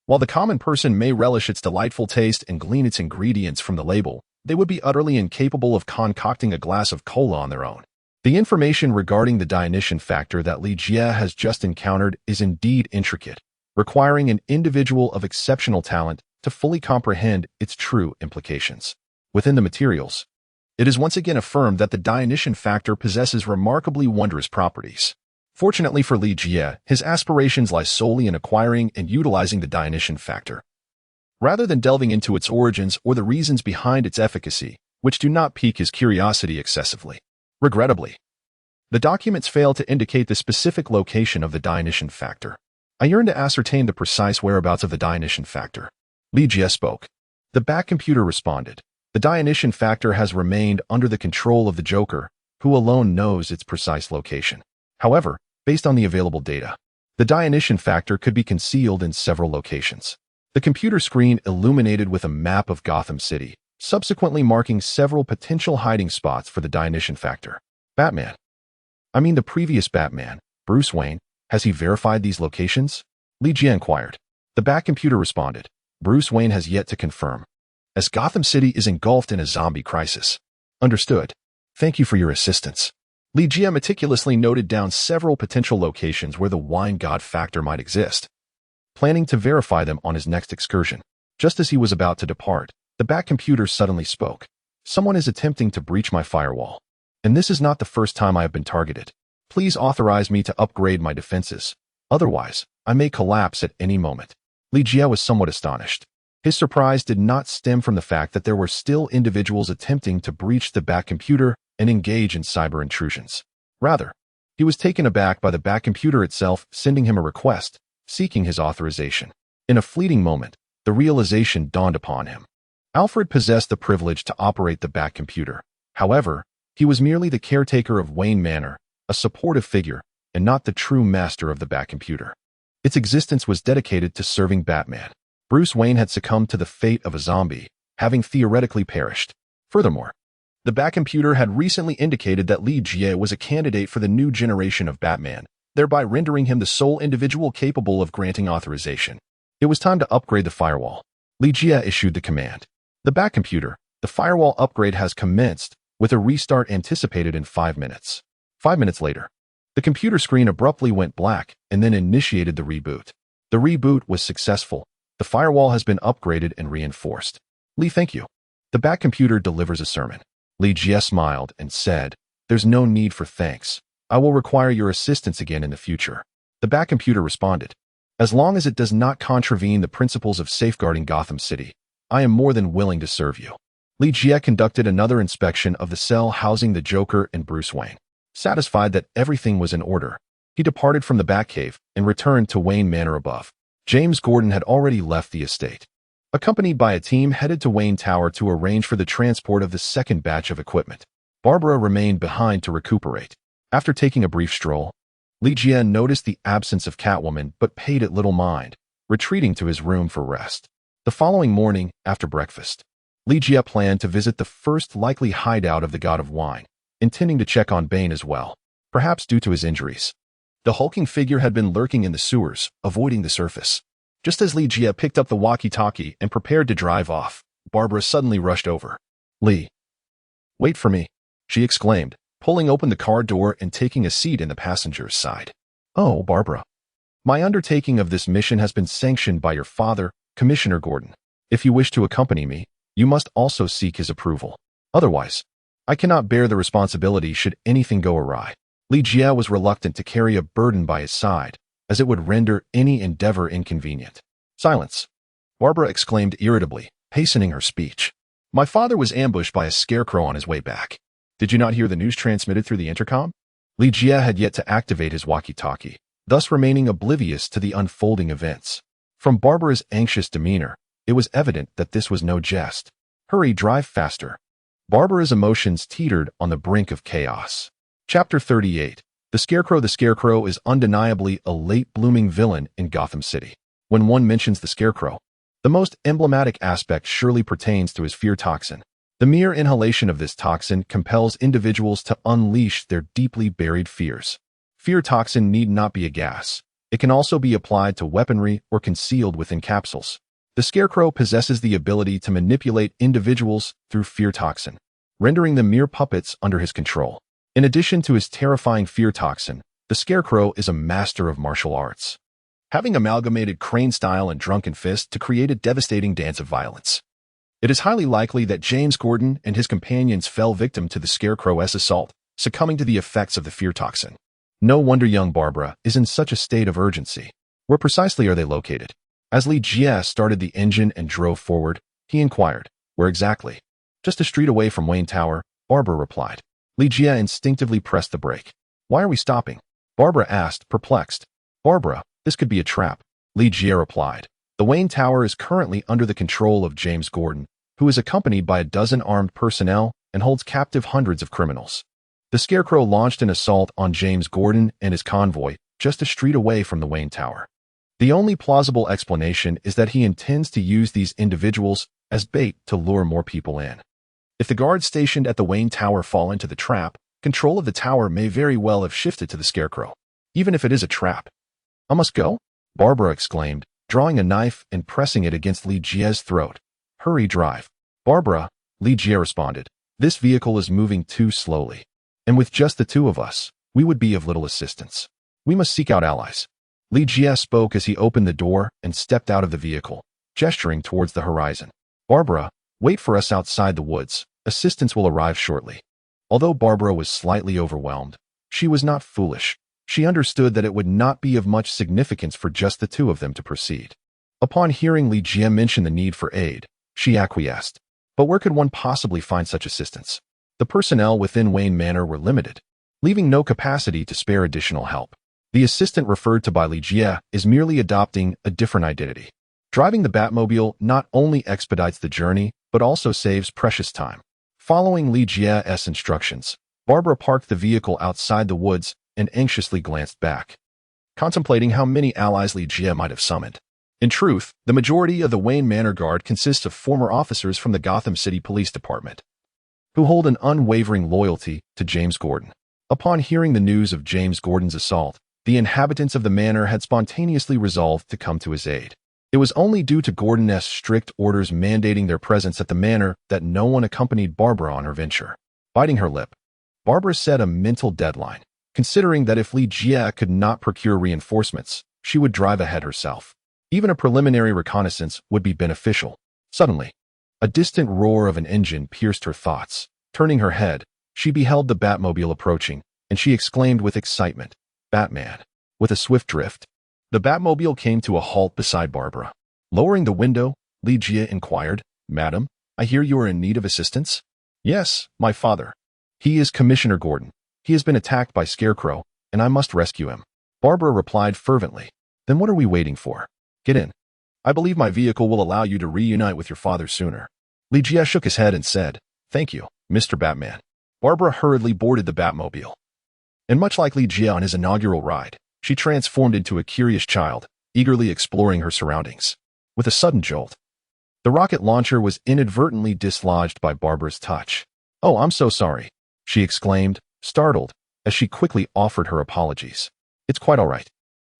While the common person may relish its delightful taste and glean its ingredients from the label, they would be utterly incapable of concocting a glass of cola on their own. The information regarding the Dionysian factor that Li Jie has just encountered is indeed intricate, requiring an individual of exceptional talent to fully comprehend its true implications. Within the materials, it is once again affirmed that the Dionysian factor possesses remarkably wondrous properties. Fortunately for Li Jie, his aspirations lie solely in acquiring and utilizing the Dionysian factor, rather than delving into its origins or the reasons behind its efficacy, which do not pique his curiosity excessively. Regrettably, the documents fail to indicate the specific location of the Dionysian factor. I yearn to ascertain the precise whereabouts of the Dionysian factor. Li Jie spoke. The back computer responded. The Dionysian factor has remained under the control of the Joker, who alone knows its precise location. However, based on the available data, the Dionysian factor could be concealed in several locations. The computer screen illuminated with a map of Gotham City, subsequently marking several potential hiding spots for the Dionysian factor. Batman. I mean the previous Batman, Bruce Wayne, has he verified these locations? Li Jie inquired. The back computer responded. Bruce Wayne has yet to confirm, as Gotham City is engulfed in a zombie crisis. Understood. Thank you for your assistance. Li Jie meticulously noted down several potential locations where the wine god factor might exist, planning to verify them on his next excursion. Just as he was about to depart, the back computer suddenly spoke. Someone is attempting to breach my firewall, and this is not the first time I have been targeted. Please authorize me to upgrade my defenses. Otherwise, I may collapse at any moment. Li Jie was somewhat astonished. His surprise did not stem from the fact that there were still individuals attempting to breach the back computer and engage in cyber intrusions. Rather, he was taken aback by the back computer itself sending him a request, seeking his authorization. In a fleeting moment, the realization dawned upon him. Alfred possessed the privilege to operate the back computer. However, he was merely the caretaker of Wayne Manor, a supportive figure, and not the true master of the back computer. Its existence was dedicated to serving Batman. Bruce Wayne had succumbed to the fate of a zombie, having theoretically perished. Furthermore, the back computer had recently indicated that Li Jie was a candidate for the new generation of Batman, thereby rendering him the sole individual capable of granting authorization. It was time to upgrade the firewall. Li Jie issued the command. The back computer, the firewall upgrade has commenced, with a restart anticipated in 5 minutes. 5 minutes later, the computer screen abruptly went black and then initiated the reboot. The reboot was successful. The firewall has been upgraded and reinforced. Li, thank you. The back computer delivers a sermon. Li Jie smiled and said, there's no need for thanks. I will require your assistance again in the future. The back computer responded. As long as it does not contravene the principles of safeguarding Gotham City, I am more than willing to serve you. Li Jie conducted another inspection of the cell housing the Joker and Bruce Wayne. Satisfied that everything was in order, he departed from the Batcave and returned to Wayne Manor above. James Gordon had already left the estate. Accompanied by a team headed to Wayne Tower to arrange for the transport of the second batch of equipment. Barbara remained behind to recuperate. After taking a brief stroll, Li Jie noticed the absence of Catwoman but paid it little mind, retreating to his room for rest. The following morning, after breakfast, Li Jie planned to visit the first likely hideout of the God of Wine, intending to check on Bane as well, perhaps due to his injuries. The hulking figure had been lurking in the sewers, avoiding the surface. Just as Li Jie picked up the walkie-talkie and prepared to drive off, Barbara suddenly rushed over. Li, wait for me, she exclaimed, pulling open the car door and taking a seat in the passenger's side. Oh, Barbara. My undertaking of this mission has been sanctioned by your father, Commissioner Gordon. If you wish to accompany me, you must also seek his approval. Otherwise, I cannot bear the responsibility should anything go awry. Li Jie was reluctant to carry a burden by his side, as it would render any endeavor inconvenient. Silence, Barbara exclaimed irritably, hastening her speech. My father was ambushed by a scarecrow on his way back. Did you not hear the news transmitted through the intercom? Li Jie had yet to activate his walkie-talkie, thus remaining oblivious to the unfolding events. From Barbara's anxious demeanor, it was evident that this was no jest. Hurry, drive faster. Barbara's emotions teetered on the brink of chaos. Chapter 38. The Scarecrow is undeniably a late-blooming villain in Gotham City. When one mentions the Scarecrow, the most emblematic aspect surely pertains to his fear toxin. The mere inhalation of this toxin compels individuals to unleash their deeply buried fears. Fear toxin need not be a gas. It can also be applied to weaponry or concealed within capsules. The Scarecrow possesses the ability to manipulate individuals through fear toxin, rendering them mere puppets under his control. In addition to his terrifying fear toxin, the Scarecrow is a master of martial arts, having amalgamated Crane style and drunken fist to create a devastating dance of violence. It is highly likely that James Gordon and his companions fell victim to the Scarecrow's assault, succumbing to the effects of the fear toxin. No wonder young Barbara is in such a state of urgency. Where precisely are they located? As Li Jie started the engine and drove forward, he inquired, "Where exactly?" "Just a street away from Wayne Tower," Barbara replied. Li Jie instinctively pressed the brake. "Why are we stopping?" Barbara asked, perplexed. "Barbara, this could be a trap," Li Jie replied. "The Wayne Tower is currently under the control of James Gordon, who is accompanied by a dozen armed personnel and holds captive hundreds of criminals. The Scarecrow launched an assault on James Gordon and his convoy just a street away from the Wayne Tower. The only plausible explanation is that he intends to use these individuals as bait to lure more people in. If the guards stationed at the Wayne Tower fall into the trap, control of the tower may very well have shifted to the Scarecrow, even if it is a trap." "I must go?" Barbara exclaimed, drawing a knife and pressing it against Li Jie's throat. "Hurry, drive." "Barbara," Li Jie responded, "this vehicle is moving too slowly. And with just the two of us, we would be of little assistance. We must seek out allies." Li Jie spoke as he opened the door and stepped out of the vehicle, gesturing towards the horizon. "Barbara, wait for us outside the woods. Assistance will arrive shortly." Although Barbara was slightly overwhelmed, she was not foolish. She understood that it would not be of much significance for just the two of them to proceed. Upon hearing Li Jie mention the need for aid, she acquiesced. But where could one possibly find such assistance? The personnel within Wayne Manor were limited, leaving no capacity to spare additional help. The assistant referred to by Li Jie is merely adopting a different identity. Driving the Batmobile not only expedites the journey, but also saves precious time. Following Li Jie's instructions, Barbara parked the vehicle outside the woods and anxiously glanced back, contemplating how many allies Li Jie might have summoned. In truth, the majority of the Wayne Manor Guard consists of former officers from the Gotham City Police Department, who hold an unwavering loyalty to James Gordon. Upon hearing the news of James Gordon's assault, the inhabitants of the manor had spontaneously resolved to come to his aid. It was only due to Gordon's strict orders mandating their presence at the manor that no one accompanied Barbara on her venture. Biting her lip, Barbara set a mental deadline, considering that if Li Jie could not procure reinforcements, she would drive ahead herself. Even a preliminary reconnaissance would be beneficial. Suddenly, a distant roar of an engine pierced her thoughts. Turning her head, she beheld the Batmobile approaching, and she exclaimed with excitement, "Batman!" With a swift drift, the Batmobile came to a halt beside Barbara. Lowering the window, Li Jie inquired, "Madam, I hear you are in need of assistance?" "Yes, my father. He is Commissioner Gordon. He has been attacked by Scarecrow, and I must rescue him." Barbara replied fervently. "Then what are we waiting for? Get in. I believe my vehicle will allow you to reunite with your father sooner." Li Jie shook his head and said, "Thank you, Mr. Batman." Barbara hurriedly boarded the Batmobile. And much like Li Jie on his inaugural ride, she transformed into a curious child, eagerly exploring her surroundings. With a sudden jolt, the rocket launcher was inadvertently dislodged by Barbara's touch. "Oh, I'm so sorry," she exclaimed, startled, as she quickly offered her apologies. "It's quite all right,"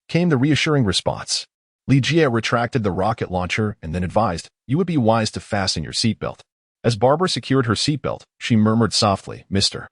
came the reassuring response. Li Jie retracted the rocket launcher and then advised, "You would be wise to fasten your seatbelt." As Barbara secured her seatbelt, she murmured softly, "Mr.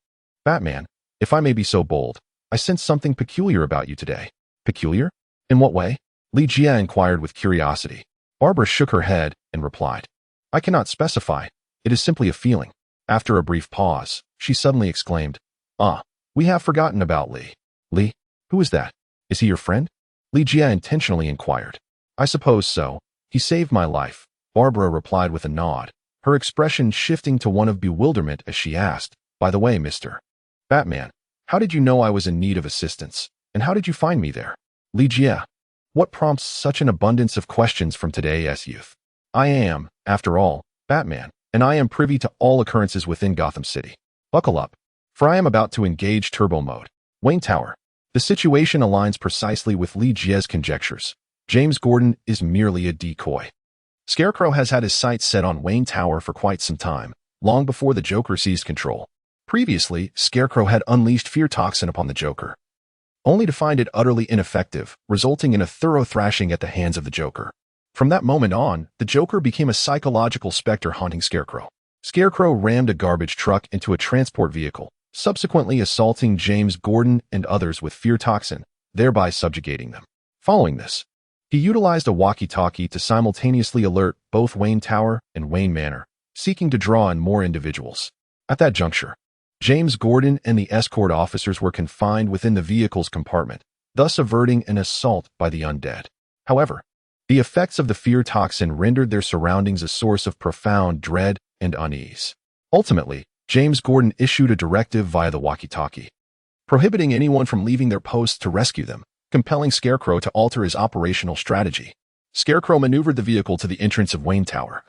Batman, if I may be so bold, I sense something peculiar about you today." "Peculiar? In what way?" Li Jie inquired with curiosity. Barbara shook her head and replied, "I cannot specify. It is simply a feeling." After a brief pause, she suddenly exclaimed, "Ah, we have forgotten about Li." "Li? Who is that? Is he your friend?" Li Jie intentionally inquired. "I suppose so. He saved my life," Barbara replied with a nod, her expression shifting to one of bewilderment as she asked, "By the way, Mr. Batman, how did you know I was in need of assistance, and how did you find me there?" "Li Jie, what prompts such an abundance of questions from today's youth? I am, after all, Batman, and I am privy to all occurrences within Gotham City. Buckle up, for I am about to engage turbo mode." Wayne Tower. The situation aligns precisely with Li Jie's conjectures. James Gordon is merely a decoy. Scarecrow has had his sights set on Wayne Tower for quite some time, long before the Joker seized control. Previously, Scarecrow had unleashed fear toxin upon the Joker, only to find it utterly ineffective, resulting in a thorough thrashing at the hands of the Joker. From that moment on, the Joker became a psychological specter haunting Scarecrow. Scarecrow rammed a garbage truck into a transport vehicle, subsequently assaulting James Gordon and others with fear toxin, thereby subjugating them. Following this, he utilized a walkie-talkie to simultaneously alert both Wayne Tower and Wayne Manor, seeking to draw in more individuals. At that juncture, James Gordon and the escort officers were confined within the vehicle's compartment, thus averting an assault by the undead. However, the effects of the fear toxin rendered their surroundings a source of profound dread and unease. Ultimately, James Gordon issued a directive via the walkie-talkie, prohibiting anyone from leaving their posts to rescue them, compelling Scarecrow to alter his operational strategy. Scarecrow maneuvered the vehicle to the entrance of Wayne Tower,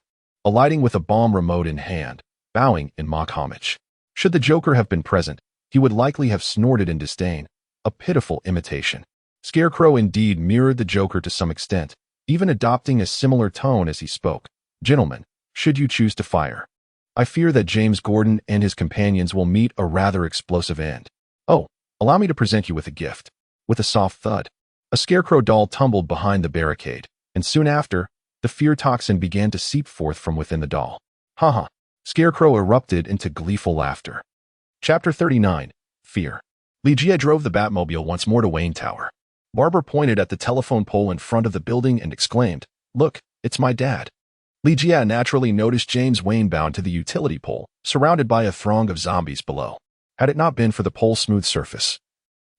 alighting with a bomb remote in hand, bowing in mock homage. Should the Joker have been present, he would likely have snorted in disdain, a pitiful imitation. Scarecrow indeed mirrored the Joker to some extent, even adopting a similar tone as he spoke. "Gentlemen, should you choose to fire, I fear that James Gordon and his companions will meet a rather explosive end. Oh, allow me to present you with a gift." With a soft thud, a Scarecrow doll tumbled behind the barricade, and soon after, the fear toxin began to seep forth from within the doll. Haha. Scarecrow erupted into gleeful laughter. Chapter 39. Fear. Ligia drove the Batmobile once more to Wayne Tower. Barbara pointed at the telephone pole in front of the building and exclaimed, "Look, it's my dad." Ligia naturally noticed James Wayne bound to the utility pole, surrounded by a throng of zombies below. Had it not been for the pole's smooth surface,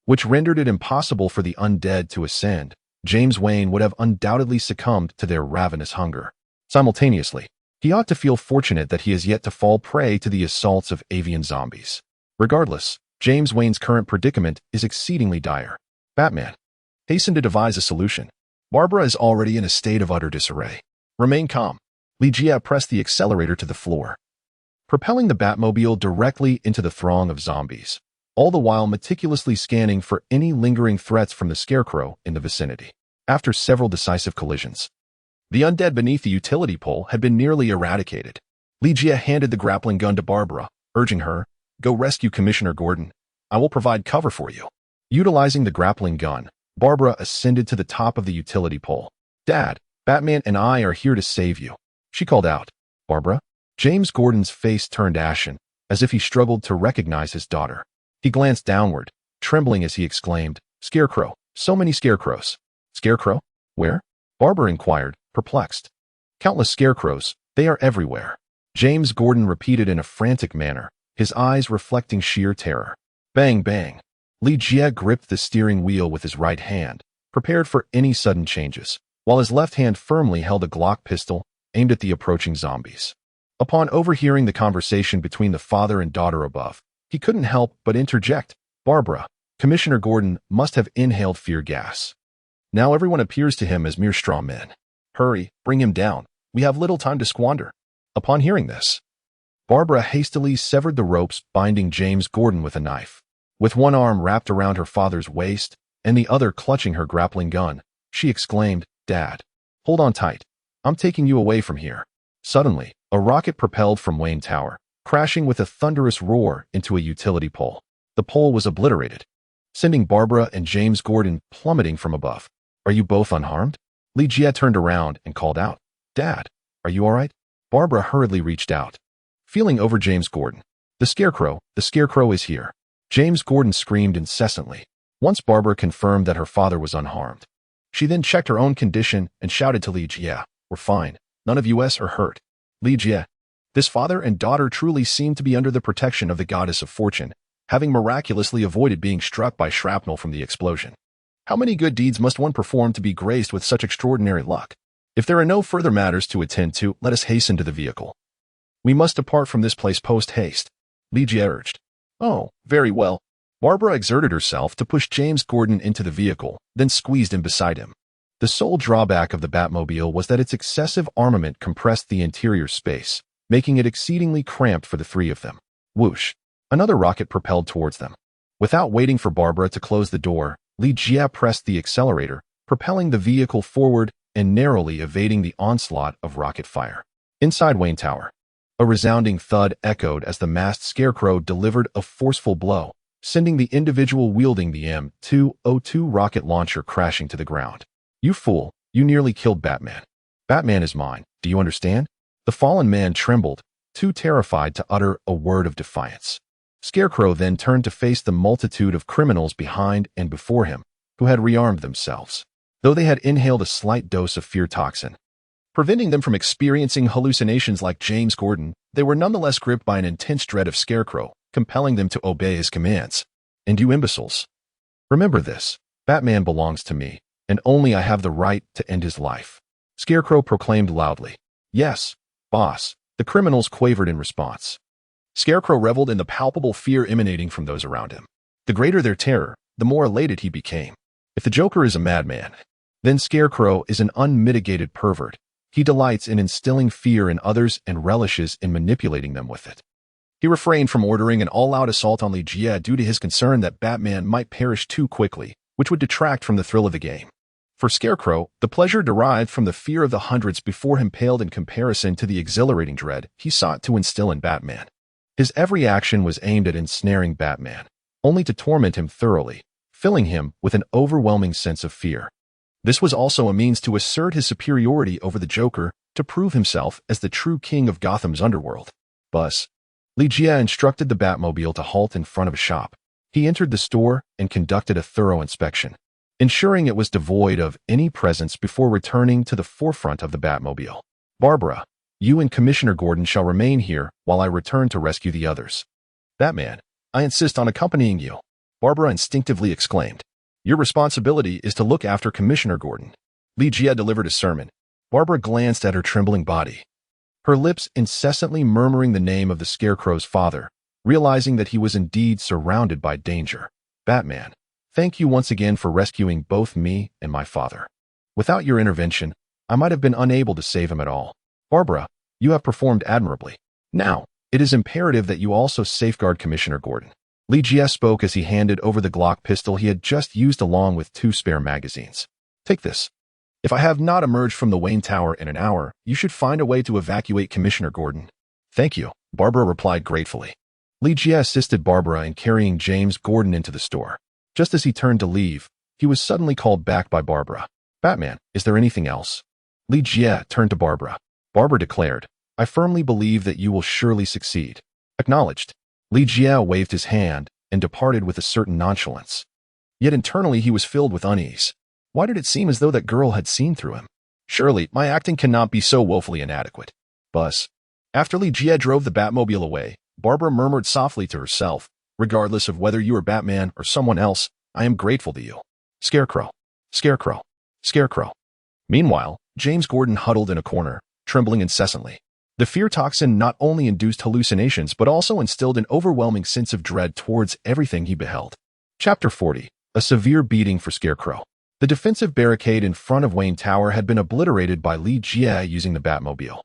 which rendered it impossible for the undead to ascend, James Wayne would have undoubtedly succumbed to their ravenous hunger. Simultaneously, he ought to feel fortunate that he has yet to fall prey to the assaults of avian zombies. Regardless, James Wayne's current predicament is exceedingly dire. Batman, hasten to devise a solution. Barbara is already in a state of utter disarray. Remain calm. Ligia pressed the accelerator to the floor, propelling the Batmobile directly into the throng of zombies, all the while meticulously scanning for any lingering threats from the Scarecrow in the vicinity. After several decisive collisions, the undead beneath the utility pole had been nearly eradicated. Ligia handed the grappling gun to Barbara, urging her, "Go rescue Commissioner Gordon. I will provide cover for you." Utilizing the grappling gun, Barbara ascended to the top of the utility pole. "Dad, Batman and I are here to save you," she called out. "Barbara?" James Gordon's face turned ashen, as if he struggled to recognize his daughter. He glanced downward, trembling as he exclaimed, "Scarecrow, so many scarecrows." "Scarecrow? Where?" Barbara inquired, perplexed. "Countless scarecrows, they are everywhere," James Gordon repeated in a frantic manner, his eyes reflecting sheer terror. Bang, bang. Ligia gripped the steering wheel with his right hand, prepared for any sudden changes, while his left hand firmly held a Glock pistol aimed at the approaching zombies. Upon overhearing the conversation between the father and daughter above, he couldn't help but interject, "Barbara, Commissioner Gordon must have inhaled fear gas. Now everyone appears to him as mere straw men. Hurry, bring him down. We have little time to squander." Upon hearing this, Barbara hastily severed the ropes binding James Gordon with a knife. With one arm wrapped around her father's waist and the other clutching her grappling gun, she exclaimed, "Dad, hold on tight. I'm taking you away from here." Suddenly, a rocket propelled from Wayne Tower, crashing with a thunderous roar into a utility pole. The pole was obliterated, sending Barbara and James Gordon plummeting from above. "Are you both unharmed?" Ligia turned around and called out, "Dad, are you all right?" Barbara hurriedly reached out, feeling over James Gordon. The Scarecrow is here." James Gordon screamed incessantly. Once Barbara confirmed that her father was unharmed, she then checked her own condition and shouted to Ligia, "We're fine. None of us are hurt." "Ligia, this father and daughter truly seem to be under the protection of the goddess of fortune, having miraculously avoided being struck by shrapnel from the explosion. How many good deeds must one perform to be graced with such extraordinary luck? If there are no further matters to attend to, let us hasten to the vehicle. We must depart from this place post-haste," Ligia urged. "Oh, very well." Barbara exerted herself to push James Gordon into the vehicle, then squeezed in beside him. The sole drawback of the Batmobile was that its excessive armament compressed the interior space, making it exceedingly cramped for the three of them. Whoosh! Another rocket propelled towards them. Without waiting for Barbara to close the door, Ligia pressed the accelerator, propelling the vehicle forward and narrowly evading the onslaught of rocket fire. Inside Wayne Tower, a resounding thud echoed as the masked Scarecrow delivered a forceful blow, sending the individual wielding the M202 rocket launcher crashing to the ground. "You fool, you nearly killed Batman. Batman is mine, do you understand?" The fallen man trembled, too terrified to utter a word of defiance. Scarecrow then turned to face the multitude of criminals behind and before him, who had rearmed themselves, though they had inhaled a slight dose of fear toxin. Preventing them from experiencing hallucinations like James Gordon, they were nonetheless gripped by an intense dread of Scarecrow, compelling them to obey his commands. And you imbeciles, remember this: Batman belongs to me, and only I have the right to end his life. Scarecrow proclaimed loudly. Yes, boss, the criminals quavered in response. Scarecrow reveled in the palpable fear emanating from those around him. The greater their terror, the more elated he became. If the Joker is a madman, then Scarecrow is an unmitigated pervert. He delights in instilling fear in others and relishes in manipulating them with it. He refrained from ordering an all-out assault on Li due to his concern that Batman might perish too quickly, which would detract from the thrill of the game. For Scarecrow, the pleasure derived from the fear of the hundreds before him paled in comparison to the exhilarating dread he sought to instill in Batman. His every action was aimed at ensnaring Batman, only to torment him thoroughly, filling him with an overwhelming sense of fear. This was also a means to assert his superiority over the Joker, to prove himself as the true king of Gotham's underworld. Buzz. Li instructed the Batmobile to halt in front of a shop. He entered the store and conducted a thorough inspection, ensuring it was devoid of any presence before returning to the forefront of the Batmobile. Barbara, you and Commissioner Gordon shall remain here while I return to rescue the others. Batman, I insist on accompanying you, Barbara instinctively exclaimed. Your responsibility is to look after Commissioner Gordon. Li delivered a sermon. Barbara glanced at her trembling body, her lips incessantly murmuring the name of the Scarecrow's father, realizing that he was indeed surrounded by danger. Batman, thank you once again for rescuing both me and my father. Without your intervention, I might have been unable to save him at all. Barbara, you have performed admirably. Now, it is imperative that you also safeguard Commissioner Gordon. Li spoke as he handed over the Glock pistol he had just used along with 2 spare magazines. Take this. If I have not emerged from the Wayne Tower in an hour, you should find a way to evacuate Commissioner Gordon. Thank you, Barbara replied gratefully. Li assisted Barbara in carrying James Gordon into the store. Just as he turned to leave, he was suddenly called back by Barbara. Batman, is there anything else? Li turned to Barbara. Barbara declared, I firmly believe that you will surely succeed. Acknowledged. Li waved his hand and departed with a certain nonchalance. Yet internally he was filled with unease. Why did it seem as though that girl had seen through him? Surely, my acting cannot be so woefully inadequate. Buzz. After Li drove the Batmobile away, Barbara murmured softly to herself, regardless of whether you are Batman or someone else, I am grateful to you. Scarecrow. Scarecrow. Scarecrow. Meanwhile, James Gordon huddled in a corner, trembling incessantly. The fear toxin not only induced hallucinations but also instilled an overwhelming sense of dread towards everything he beheld. Chapter 40. A severe beating for Scarecrow. The defensive barricade in front of Wayne Tower had been obliterated by Li using the Batmobile.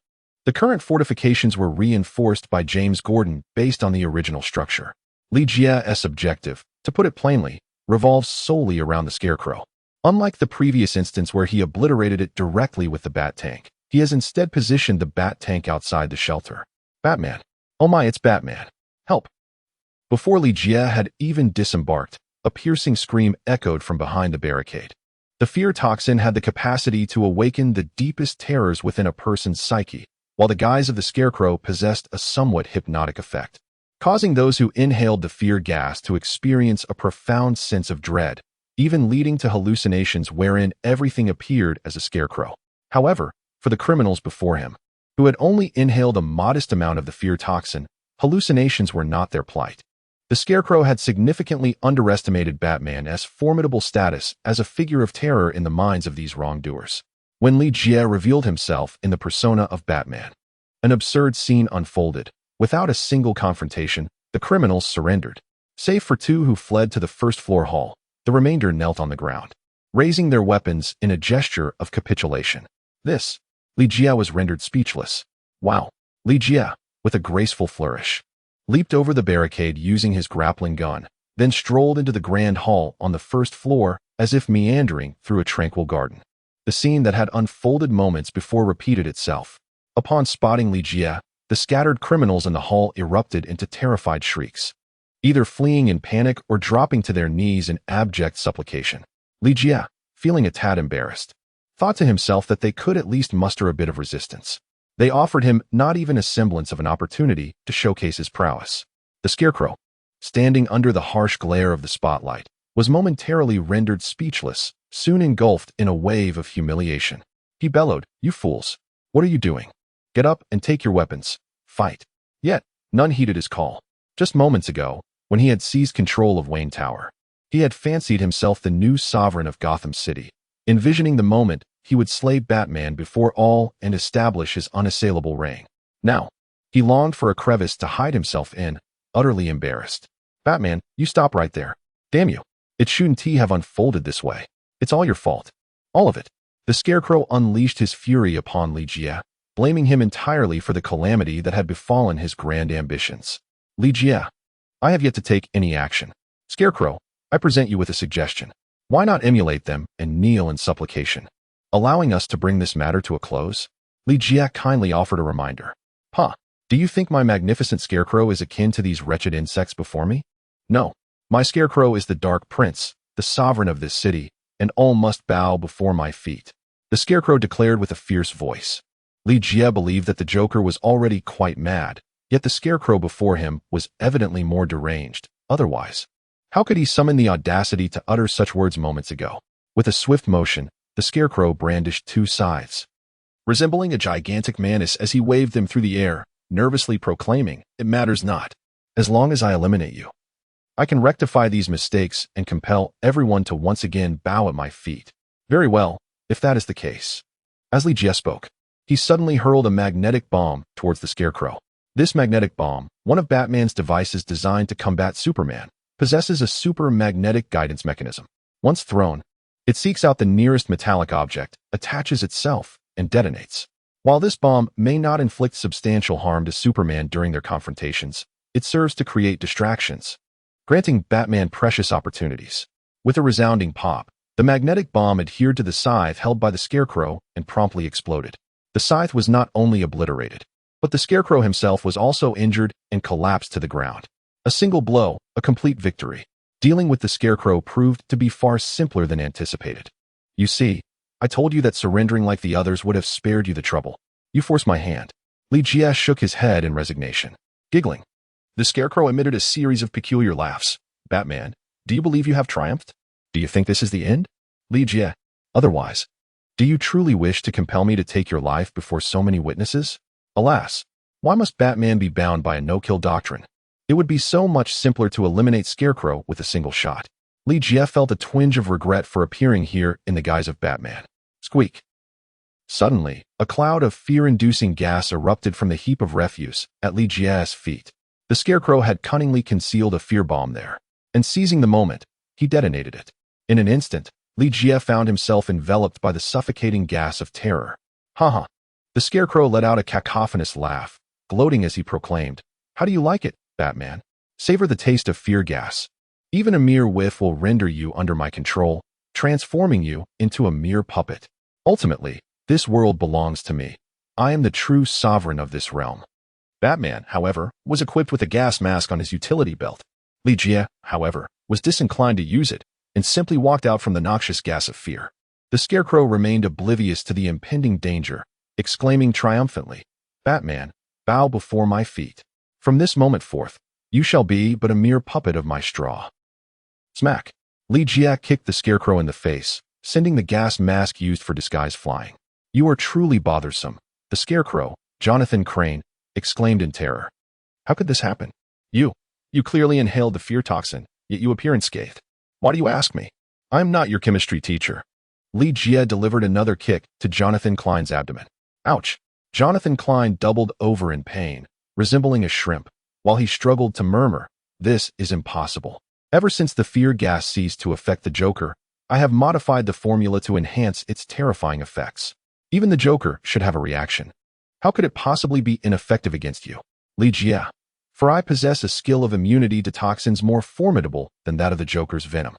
The current fortifications were reinforced by James Gordon based on the original structure. Li's objective, to put it plainly, revolves solely around the Scarecrow. Unlike the previous instance where he obliterated it directly with the Bat Tank, he has instead positioned the Bat Tank outside the shelter. Batman. Oh my, it's Batman. Help. Before Li had even disembarked, a piercing scream echoed from behind the barricade. The fear toxin had the capacity to awaken the deepest terrors within a person's psyche, while the guise of the Scarecrow possessed a somewhat hypnotic effect, causing those who inhaled the fear gas to experience a profound sense of dread, even leading to hallucinations wherein everything appeared as a Scarecrow. However, for the criminals before him, who had only inhaled a modest amount of the fear toxin, hallucinations were not their plight. The Scarecrow had significantly underestimated Batman's formidable status as a figure of terror in the minds of these wrongdoers. When Li revealed himself in the persona of Batman, an absurd scene unfolded. Without a single confrontation, the criminals surrendered. Save for 2 who fled to the first-floor hall, the remainder knelt on the ground, raising their weapons in a gesture of capitulation. This, Li was rendered speechless. Wow. Li with a graceful flourish, leaped over the barricade using his grappling gun, then strolled into the grand hall on the first floor as if meandering through a tranquil garden. The scene that had unfolded moments before repeated itself. Upon spotting Li the scattered criminals in the hall erupted into terrified shrieks, either fleeing in panic or dropping to their knees in abject supplication. Li feeling a tad embarrassed, thought to himself that they could at least muster a bit of resistance. They offered him not even a semblance of an opportunity to showcase his prowess. The Scarecrow. standing under the harsh glare of the spotlight, was momentarily rendered speechless, soon engulfed in a wave of humiliation. He bellowed, "You fools! What are you doing? Get up and take your weapons. Fight." Yet, none heeded his call. Just moments ago, when he had seized control of Wayne Tower, he had fancied himself the new sovereign of Gotham City, envisioning the moment he would slay Batman before all and establish his unassailable reign. Now, he longed for a crevice to hide himself in, utterly embarrassed. "Batman, you stop right there. Damn you. It shouldn't have unfolded this way. It's all your fault. All of it." The Scarecrow unleashed his fury upon Li Jie, blaming him entirely for the calamity that had befallen his grand ambitions. "Li Jie, I have yet to take any action. Scarecrow, I present you with a suggestion. Why not emulate them and kneel in supplication, allowing us to bring this matter to a close?" Li Jie kindly offered a reminder. "Huh, do you think my magnificent Scarecrow is akin to these wretched insects before me? No, my Scarecrow is the Dark Prince, the sovereign of this city, and all must bow before my feet," the Scarecrow declared with a fierce voice. Li Jie believed that the Joker was already quite mad, yet the Scarecrow before him was evidently more deranged. Otherwise, how could he summon the audacity to utter such words moments ago? With a swift motion, the Scarecrow brandished two scythes, resembling a gigantic menace as he waved them through the air, nervously proclaiming, "It matters not. As long as I eliminate you, I can rectify these mistakes and compel everyone to once again bow at my feet." "Very well, if that is the case." As Li Jie spoke, he suddenly hurled a magnetic bomb towards the Scarecrow. This magnetic bomb, one of Batman's devices designed to combat Superman, possesses a super magnetic guidance mechanism. Once thrown, it seeks out the nearest metallic object, attaches itself, and detonates. While this bomb may not inflict substantial harm to Superman during their confrontations, it serves to create distractions, granting Batman precious opportunities. With a resounding pop, the magnetic bomb adhered to the scythe held by the Scarecrow and promptly exploded. The scythe was not only obliterated, but the Scarecrow himself was also injured and collapsed to the ground. A single blow, a complete victory. Dealing with the Scarecrow proved to be far simpler than anticipated. "You see, I told you that surrendering like the others would have spared you the trouble. You forced my hand." Li Jie shook his head in resignation. Giggling, the Scarecrow emitted a series of peculiar laughs. "Batman, do you believe you have triumphed? Do you think this is the end? Li Jie, otherwise, do you truly wish to compel me to take your life before so many witnesses? Alas, why must Batman be bound by a no-kill doctrine? It would be so much simpler to eliminate Scarecrow with a single shot." Li Jie felt a twinge of regret for appearing here in the guise of Batman. Squeak. Suddenly, a cloud of fear-inducing gas erupted from the heap of refuse at Li Jie's feet. The Scarecrow had cunningly concealed a fear bomb there, and seizing the moment, he detonated it. In an instant, Li Jie found himself enveloped by the suffocating gas of terror. "Ha!" The Scarecrow let out a cacophonous laugh, gloating as he proclaimed, "How do you like it, Batman? Savor the taste of fear gas. Even a mere whiff will render you under my control, transforming you into a mere puppet. Ultimately, this world belongs to me. I am the true sovereign of this realm." Batman, however, was equipped with a gas mask on his utility belt. Li Jie, however, was disinclined to use it and simply walked out from the noxious gas of fear. The Scarecrow remained oblivious to the impending danger, exclaiming triumphantly, "Batman, bow before my feet. From this moment forth, you shall be but a mere puppet of my straw." Smack! Li Jie kicked the Scarecrow in the face, sending the gas mask used for disguise flying. "You are truly bothersome," the Scarecrow, Jonathan Crane, exclaimed in terror. "How could this happen? You clearly inhaled the fear toxin, yet you appear unscathed. Why do you ask me? I am not your chemistry teacher." Li Jie delivered another kick to Jonathan Klein's abdomen. Ouch! Jonathan Klein doubled over in pain, resembling a shrimp, while he struggled to murmur, "This is impossible. Ever since the fear gas ceased to affect the Joker, I have modified the formula to enhance its terrifying effects. Even the Joker should have a reaction. How could it possibly be ineffective against you, Li Jie? For I possess a skill of immunity to toxins more formidable than that of the Joker's venom."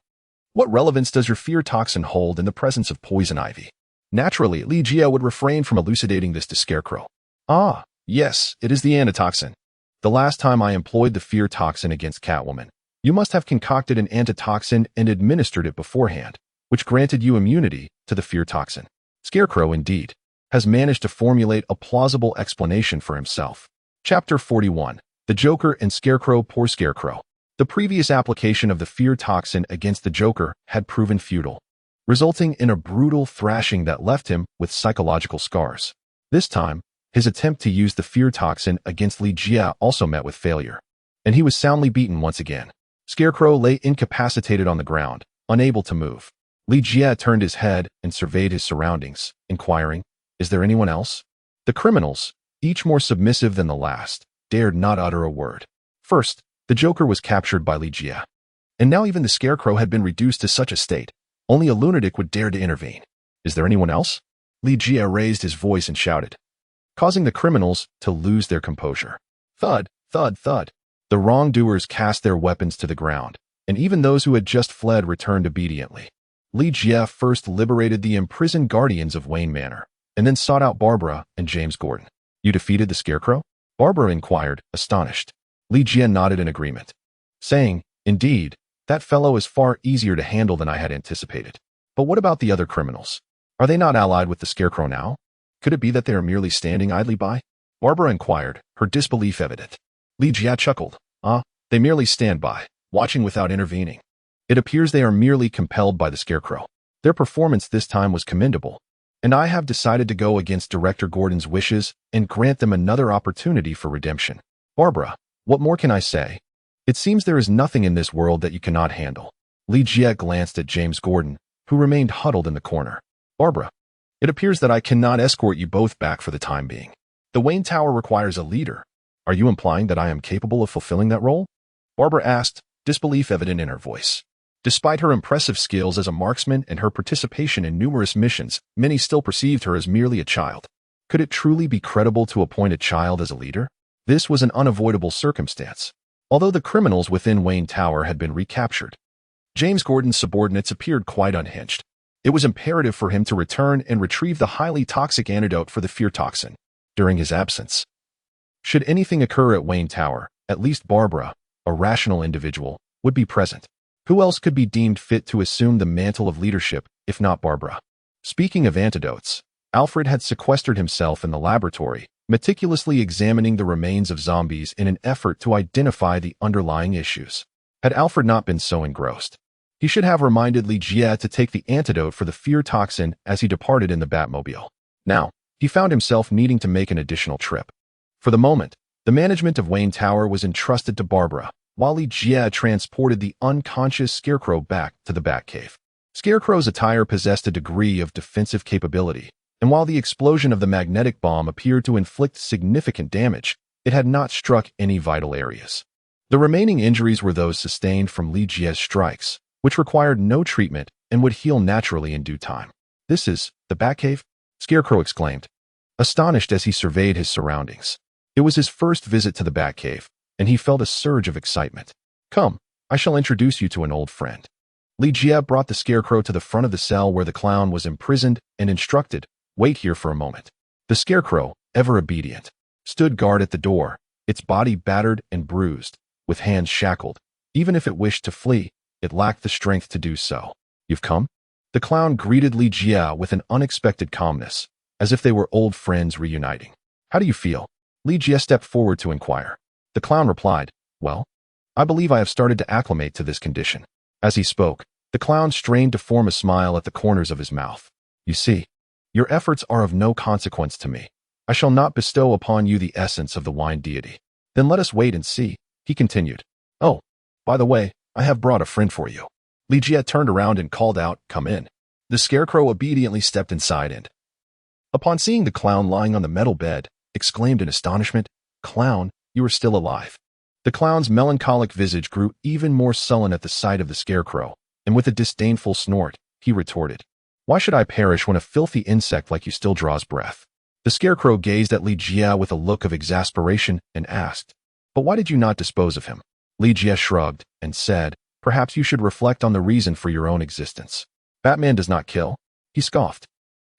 "What relevance does your fear toxin hold in the presence of poison ivy?" Naturally, Li Jie would refrain from elucidating this to Scarecrow. "Ah, yes, it is the antitoxin. The last time I employed the fear toxin against Catwoman, you must have concocted an antitoxin and administered it beforehand, which granted you immunity to the fear toxin." Scarecrow, indeed, has managed to formulate a plausible explanation for himself. Chapter 41. The Joker and Scarecrow. Poor Scarecrow. The previous application of the fear toxin against the Joker had proven futile, resulting in a brutal thrashing that left him with psychological scars. This time, his attempt to use the fear toxin against Li Jia also met with failure, and he was soundly beaten once again. Scarecrow lay incapacitated on the ground, unable to move. Li Jia turned his head and surveyed his surroundings, inquiring, "Is there anyone else?" The criminals, each more submissive than the last, dared not utter a word. First, the Joker was captured by Li Jia, and now even the Scarecrow had been reduced to such a state, only a lunatic would dare to intervene. "Is there anyone else?" Li Jia raised his voice and shouted, causing the criminals to lose their composure. Thud, thud, thud. The wrongdoers cast their weapons to the ground, and even those who had just fled returned obediently. Li Jia first liberated the imprisoned guardians of Wayne Manor, and then sought out Barbara and James Gordon. "You defeated the Scarecrow?" Barbara inquired, astonished. Li Jia nodded in agreement, saying, "Indeed, that fellow is far easier to handle than I had anticipated. But what about the other criminals? Are they not allied with the Scarecrow now? Could it be that they are merely standing idly by?" Barbara inquired, her disbelief evident. Li Jia chuckled. They merely stand by, watching without intervening. It appears they are merely compelled by the Scarecrow. Their performance this time was commendable, and I have decided to go against Director Gordon's wishes and grant them another opportunity for redemption." "Barbara, what more can I say? It seems there is nothing in this world that you cannot handle." Li Jia glanced at James Gordon, who remained huddled in the corner. "Barbara, it appears that I cannot escort you both back for the time being. The Wayne Tower requires a leader. Are you implying that I am capable of fulfilling that role?" Barbara asked, disbelief evident in her voice. Despite her impressive skills as a marksman and her participation in numerous missions, many still perceived her as merely a child. Could it truly be credible to appoint a child as a leader? This was an unavoidable circumstance. Although the criminals within Wayne Tower had been recaptured, James Gordon's subordinates appeared quite unhinged. It was imperative for him to return and retrieve the highly toxic antidote for the fear toxin. During his absence, should anything occur at Wayne Tower, at least Barbara, a rational individual, would be present. Who else could be deemed fit to assume the mantle of leadership, if not Barbara? Speaking of antidotes, Alfred had sequestered himself in the laboratory, meticulously examining the remains of zombies in an effort to identify the underlying issues. Had Alfred not been so engrossed, he should have reminded Li Jia to take the antidote for the fear toxin as he departed in the Batmobile. Now, he found himself needing to make an additional trip. For the moment, the management of Wayne Tower was entrusted to Barbara, while Li Jia transported the unconscious Scarecrow back to the Batcave. Scarecrow's attire possessed a degree of defensive capability, and while the explosion of the magnetic bomb appeared to inflict significant damage, it had not struck any vital areas. The remaining injuries were those sustained from Li Jia's strikes, which required no treatment and would heal naturally in due time. "This is the Batcave?" Scarecrow exclaimed, astonished as he surveyed his surroundings. It was his first visit to the Batcave, and he felt a surge of excitement. "Come, I shall introduce you to an old friend." Li Jia brought the Scarecrow to the front of the cell where the clown was imprisoned and instructed, "Wait here for a moment." The Scarecrow, ever obedient, stood guard at the door, its body battered and bruised, with hands shackled. Even if it wished to flee, it lacked the strength to do so. "You've come?" The clown greeted Li Jia with an unexpected calmness, as if they were old friends reuniting. "How do you feel?" Li Jia stepped forward to inquire. The clown replied, "Well, I believe I have started to acclimate to this condition." As he spoke, the clown strained to form a smile at the corners of his mouth. "You see, your efforts are of no consequence to me. I shall not bestow upon you the essence of the wine deity." "Then let us wait and see," he continued. "Oh, by the way, I have brought a friend for you." Li Jia turned around and called out, "Come in." The Scarecrow obediently stepped inside and, upon seeing the clown lying on the metal bed, exclaimed in astonishment, "Clown, you are still alive." The clown's melancholic visage grew even more sullen at the sight of the Scarecrow, and with a disdainful snort, he retorted, "Why should I perish when a filthy insect like you still draws breath?" The Scarecrow gazed at Li Jia with a look of exasperation and asked, "But why did you not dispose of him?" Li Jia shrugged and said, "Perhaps you should reflect on the reason for your own existence. Batman does not kill." He scoffed.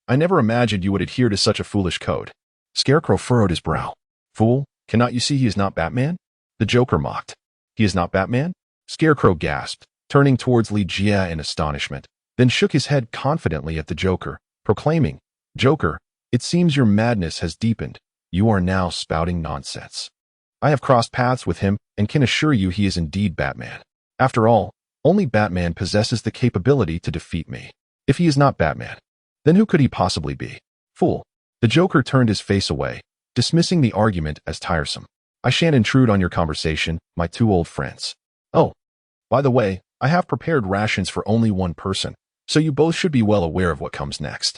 "I never imagined you would adhere to such a foolish code." Scarecrow furrowed his brow. "Fool, cannot you see he is not Batman?" The Joker mocked. "He is not Batman?" Scarecrow gasped, turning towards Li Jia in astonishment, then shook his head confidently at the Joker, proclaiming, "Joker, it seems your madness has deepened. You are now spouting nonsense." I have crossed paths with him and can assure you he is indeed Batman. After all, only Batman possesses the capability to defeat me. If he is not Batman, then who could he possibly be? Fool. The Joker turned his face away, dismissing the argument as tiresome. I shan't intrude on your conversation, my two old friends. Oh, by the way, I have prepared rations for only one person, so you both should be well aware of what comes next.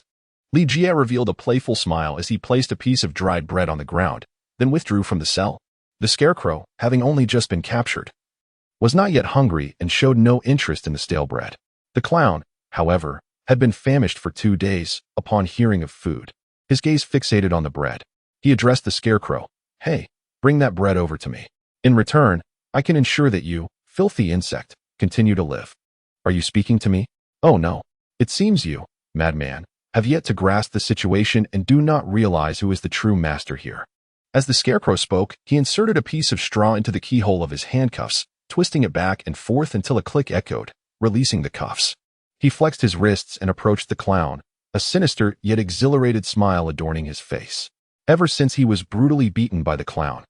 Li Jie revealed a playful smile as he placed a piece of dried bread on the ground, then withdrew from the cell. The Scarecrow, having only just been captured, was not yet hungry and showed no interest in the stale bread. The clown, however, had been famished for 2 days upon hearing of food. His gaze fixated on the bread. He addressed the Scarecrow. Hey, bring that bread over to me. In return, I can ensure that you, filthy insect, continue to live. Are you speaking to me? Oh no. It seems you, madman, have yet to grasp the situation and do not realize who is the true master here. As the Scarecrow spoke, he inserted a piece of straw into the keyhole of his handcuffs, twisting it back and forth until a click echoed, releasing the cuffs. He flexed his wrists and approached the clown, a sinister yet exhilarated smile adorning his face. Ever since he was brutally beaten by the clown,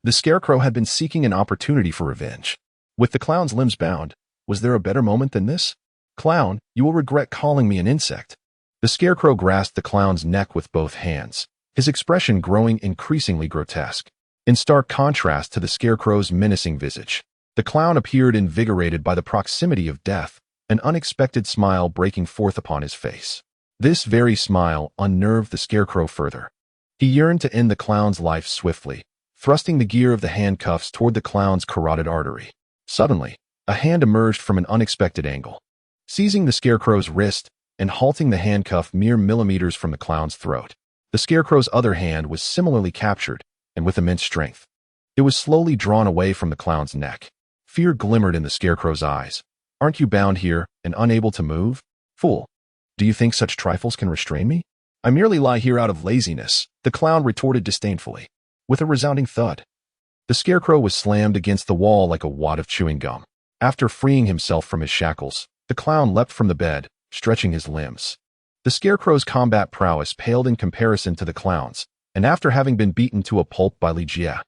the Scarecrow had been seeking an opportunity for revenge. With the clown's limbs bound, was there a better moment than this? Clown, you will regret calling me an insect. The Scarecrow grasped the clown's neck with both hands, his expression growing increasingly grotesque. In stark contrast to the Scarecrow's menacing visage, the clown appeared invigorated by the proximity of death, an unexpected smile breaking forth upon his face. This very smile unnerved the Scarecrow further. He yearned to end the clown's life swiftly, thrusting the gear of the handcuffs toward the clown's carotid artery. Suddenly, a hand emerged from an unexpected angle, seizing the Scarecrow's wrist and halting the handcuff mere millimeters from the clown's throat. The Scarecrow's other hand was similarly captured, and with immense strength, it was slowly drawn away from the clown's neck. Fear glimmered in the Scarecrow's eyes. Aren't you bound here and unable to move? Fool. Do you think such trifles can restrain me? I merely lie here out of laziness, the clown retorted disdainfully. With a resounding thud, the Scarecrow was slammed against the wall like a wad of chewing gum. After freeing himself from his shackles, the clown leapt from the bed, stretching his limbs. The Scarecrow's combat prowess paled in comparison to the clown's, and after having been beaten to a pulp by Li Jie,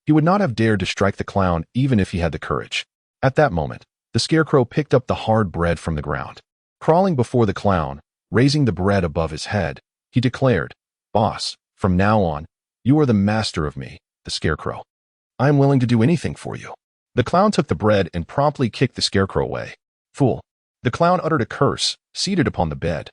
he would not have dared to strike the clown even if he had the courage. At that moment, the Scarecrow picked up the hard bread from the ground. Crawling before the clown, raising the bread above his head, he declared, Boss, from now on, you are the master of me, the Scarecrow. I am willing to do anything for you. The clown took the bread and promptly kicked the Scarecrow away. Fool. The clown uttered a curse, seated upon the bed,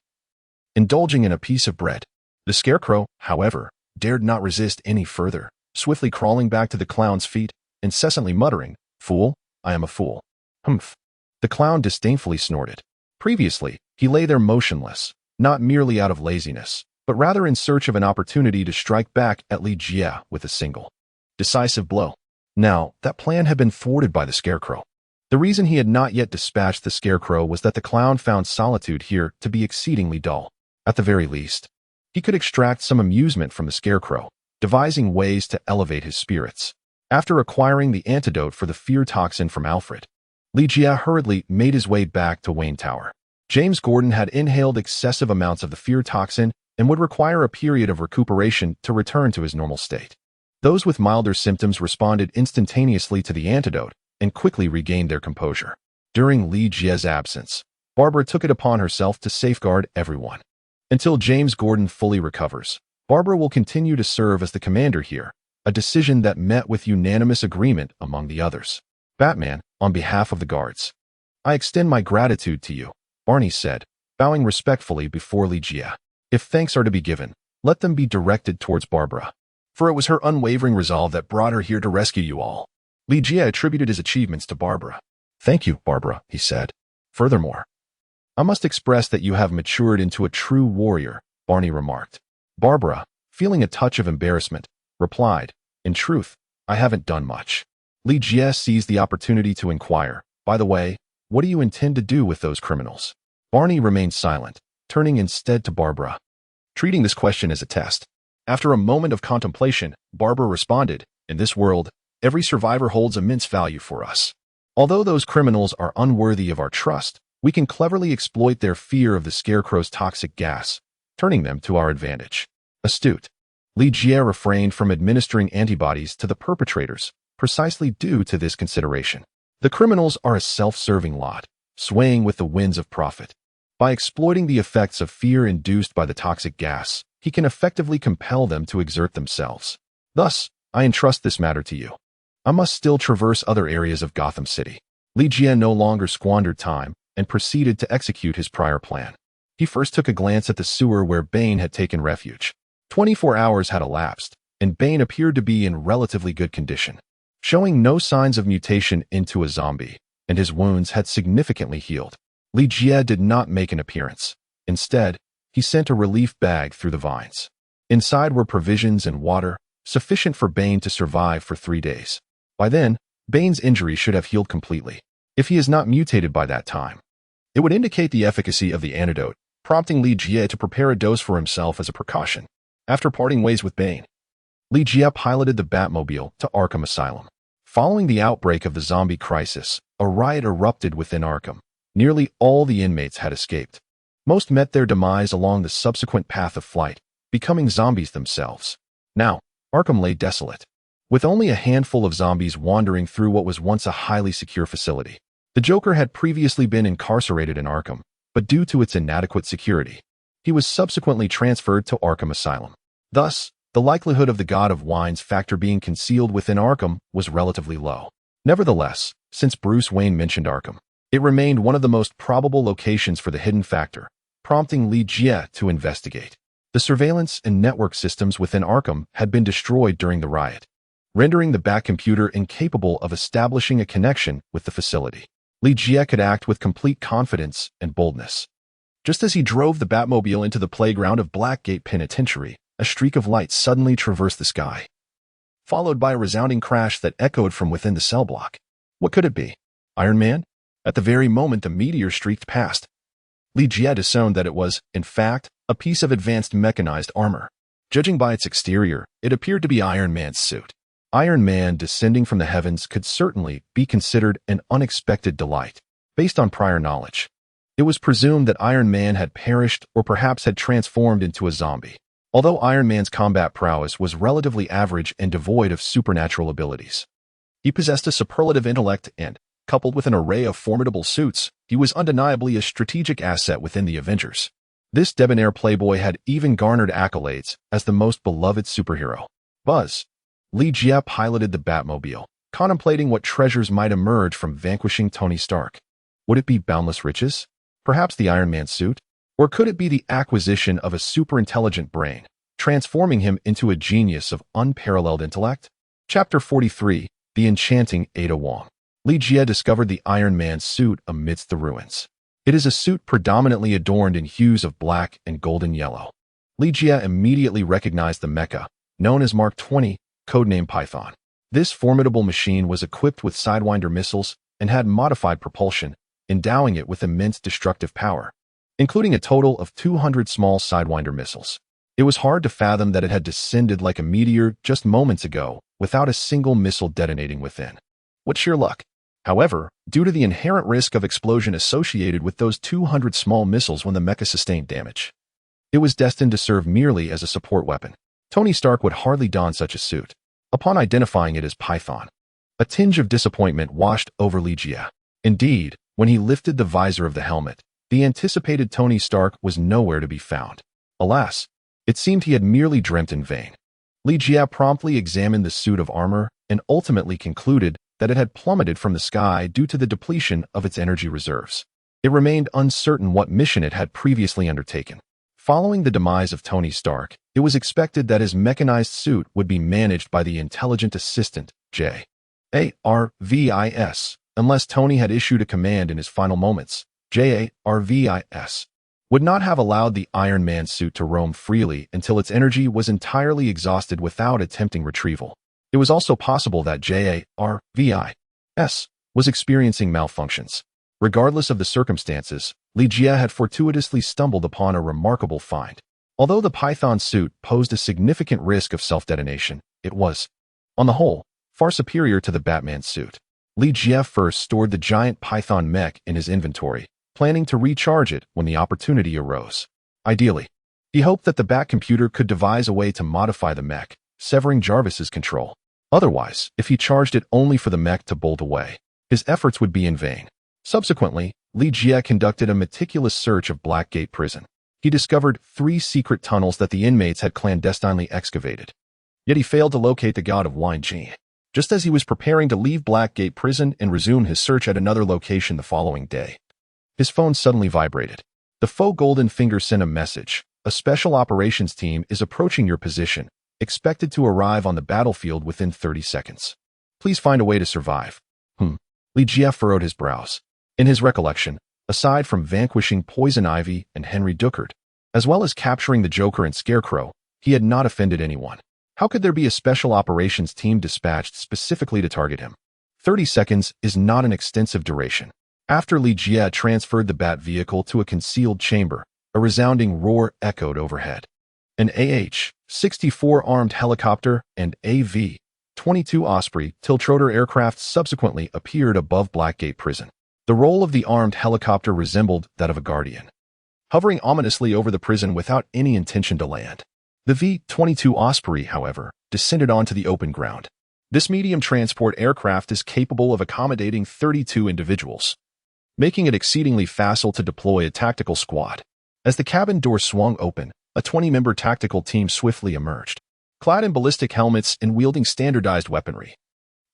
indulging in a piece of bread. The Scarecrow, however, dared not resist any further, swiftly crawling back to the clown's feet, incessantly muttering, Fool, I am a fool. Humph. The clown disdainfully snorted. Previously, he lay there motionless, not merely out of laziness, but rather in search of an opportunity to strike back at Li Jie with a single, decisive blow. Now, that plan had been thwarted by the Scarecrow. The reason he had not yet dispatched the Scarecrow was that the clown found solitude here to be exceedingly dull. At the very least, he could extract some amusement from the Scarecrow, devising ways to elevate his spirits. After acquiring the antidote for the fear toxin from Alfred, Li Jie hurriedly made his way back to Wayne Tower. James Gordon had inhaled excessive amounts of the fear toxin and would require a period of recuperation to return to his normal state. Those with milder symptoms responded instantaneously to the antidote and quickly regained their composure. During Li Jie's absence, Barbara took it upon herself to safeguard everyone. Until James Gordon fully recovers, Barbara will continue to serve as the commander here, a decision that met with unanimous agreement among the others. Batman, on behalf of the guards, I extend my gratitude to you, Barney said, bowing respectfully before Li Jie. If thanks are to be given, let them be directed towards Barbara, for it was her unwavering resolve that brought her here to rescue you all. Li Jie attributed his achievements to Barbara. Thank you, Barbara, he said. Furthermore, I must express that you have matured into a true warrior, Barney remarked. Barbara, feeling a touch of embarrassment, replied, In truth, I haven't done much. Li Jie seized the opportunity to inquire, By the way, what do you intend to do with those criminals? Barney remained silent, turning instead to Barbara, treating this question as a test. After a moment of contemplation, Barbara responded, In this world, every survivor holds immense value for us. Although those criminals are unworthy of our trust, we can cleverly exploit their fear of the Scarecrow's toxic gas, turning them to our advantage. Astute. Li Jie refrained from administering antibodies to the perpetrators, precisely due to this consideration. The criminals are a self-serving lot, swaying with the winds of profit. By exploiting the effects of fear induced by the toxic gas, he can effectively compel them to exert themselves. Thus, I entrust this matter to you. I must still traverse other areas of Gotham City. Li Jie no longer squandered time and proceeded to execute his prior plan. He first took a glance at the sewer where Bane had taken refuge. 24 hours had elapsed, and Bane appeared to be in relatively good condition, showing no signs of mutation into a zombie, and his wounds had significantly healed. Li Jie did not make an appearance. Instead, he sent a relief bag through the vines. Inside were provisions and water, sufficient for Bane to survive for 3 days. By then, Bane's injury should have healed completely. If he is not mutated by that time, it would indicate the efficacy of the antidote, prompting Li Jie to prepare a dose for himself as a precaution. After parting ways with Bane, Li Jie piloted the Batmobile to Arkham Asylum. Following the outbreak of the zombie crisis, a riot erupted within Arkham. Nearly all the inmates had escaped. Most met their demise along the subsequent path of flight, becoming zombies themselves. Now, Arkham lay desolate, with only a handful of zombies wandering through what was once a highly secure facility. The Joker had previously been incarcerated in Arkham, but due to its inadequate security, he was subsequently transferred to Arkham Asylum. Thus, the likelihood of the God of Wines factor being concealed within Arkham was relatively low. Nevertheless, since Bruce Wayne mentioned Arkham, it remained one of the most probable locations for the hidden factor, prompting Li Jie to investigate. The surveillance and network systems within Arkham had been destroyed during the riot, rendering the Batcomputer incapable of establishing a connection with the facility. Li Jie could act with complete confidence and boldness. Just as he drove the Batmobile into the playground of Blackgate Penitentiary, a streak of light suddenly traversed the sky, followed by a resounding crash that echoed from within the cell block. What could it be? Iron Man? At the very moment the meteor streaked past, Li Jie discerned that it was, in fact, a piece of advanced mechanized armor. Judging by its exterior, it appeared to be Iron Man's suit. Iron Man descending from the heavens could certainly be considered an unexpected delight. Based on prior knowledge, it was presumed that Iron Man had perished or perhaps had transformed into a zombie. Although Iron Man's combat prowess was relatively average and devoid of supernatural abilities, he possessed a superlative intellect and, coupled with an array of formidable suits, he was undeniably a strategic asset within the Avengers. This debonair playboy had even garnered accolades as the most beloved superhero. Buzz. Li Jie piloted the Batmobile, contemplating what treasures might emerge from vanquishing Tony Stark. Would it be boundless riches? Perhaps the Iron Man suit? Or could it be the acquisition of a superintelligent brain, transforming him into a genius of unparalleled intellect? Chapter 43, The Enchanting Ada Wong. Li Jie discovered the Iron Man suit amidst the ruins. It is a suit predominantly adorned in hues of black and golden yellow. Li Jie immediately recognized the mecha, known as Mark 20, codename Python. This formidable machine was equipped with Sidewinder missiles and had modified propulsion, endowing it with immense destructive power, including a total of 200 small Sidewinder missiles. It was hard to fathom that it had descended like a meteor just moments ago without a single missile detonating within. What sheer luck! However, due to the inherent risk of explosion associated with those 200 small missiles when the mecha sustained damage, it was destined to serve merely as a support weapon. Tony Stark would hardly don such a suit. Upon identifying it as Python, a tinge of disappointment washed over Li Jie. Indeed, when he lifted the visor of the helmet, the anticipated Tony Stark was nowhere to be found. Alas, it seemed he had merely dreamt in vain. Li Jie promptly examined the suit of armor and ultimately concluded that it had plummeted from the sky due to the depletion of its energy reserves. It remained uncertain what mission it had previously undertaken. Following the demise of Tony Stark, it was expected that his mechanized suit would be managed by the intelligent assistant, J.A.R.V.I.S., unless Tony had issued a command in his final moments. J.A.R.V.I.S. would not have allowed the Iron Man suit to roam freely until its energy was entirely exhausted without attempting retrieval. It was also possible that J.A.R.V.I.S. was experiencing malfunctions. Regardless of the circumstances, Li Jie had fortuitously stumbled upon a remarkable find. Although the Python suit posed a significant risk of self-detonation, it was, on the whole, far superior to the Batman suit. Li Jie first stored the giant Python mech in his inventory, planning to recharge it when the opportunity arose. Ideally, He hoped that the Bat-computer could devise a way to modify the mech, severing Jarvis's control. Otherwise, if he charged it only for the mech to bolt away, his efforts would be in vain. Subsequently, Li Jie conducted a meticulous search of Blackgate Prison. He discovered 3 secret tunnels that the inmates had clandestinely excavated. Yet he failed to locate the god of wine Ji. Just as he was preparing to leave Blackgate Prison and resume his search at another location the following day, his phone suddenly vibrated. The faux Golden Finger sent a message. A special operations team is approaching your position, expected to arrive on the battlefield within 30 seconds. Please find a way to survive. Li Jie furrowed his brows. In his recollection, aside from vanquishing Poison Ivy and Henry Duckert, as well as capturing the Joker and Scarecrow, he had not offended anyone. How could there be a special operations team dispatched specifically to target him? 30 seconds is not an extensive duration. After Li Jie transferred the Bat vehicle to a concealed chamber, a resounding roar echoed overhead. An AH-64 armed helicopter and AV-22 Osprey tiltrotor aircraft subsequently appeared above Blackgate Prison. The roll of the armed helicopter resembled that of a guardian, hovering ominously over the prison without any intention to land. The V-22 Osprey, however, descended onto the open ground. This medium transport aircraft is capable of accommodating 32 individuals, making it exceedingly facile to deploy a tactical squad. As the cabin door swung open, a 20-member tactical team swiftly emerged, clad in ballistic helmets and wielding standardized weaponry.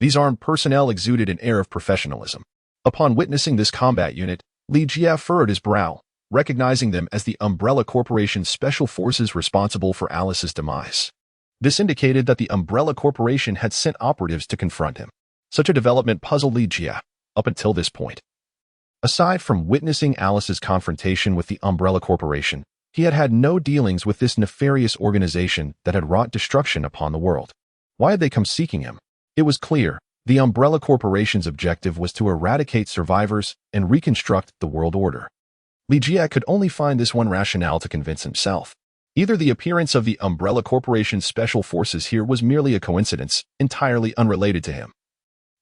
These armed personnel exuded an air of professionalism. Upon witnessing this combat unit, Li Jie furrowed his brow, recognizing them as the Umbrella Corporation's special forces responsible for Alice's demise. This indicated that the Umbrella Corporation had sent operatives to confront him. Such a development puzzled Li Jie up until this point. Aside from witnessing Alice's confrontation with the Umbrella Corporation, he had had no dealings with this nefarious organization that had wrought destruction upon the world. Why had they come seeking him? It was clear. The Umbrella Corporation's objective was to eradicate survivors and reconstruct the world order. Li Jie could only find this one rationale to convince himself. Either the appearance of the Umbrella Corporation's special forces here was merely a coincidence, entirely unrelated to him,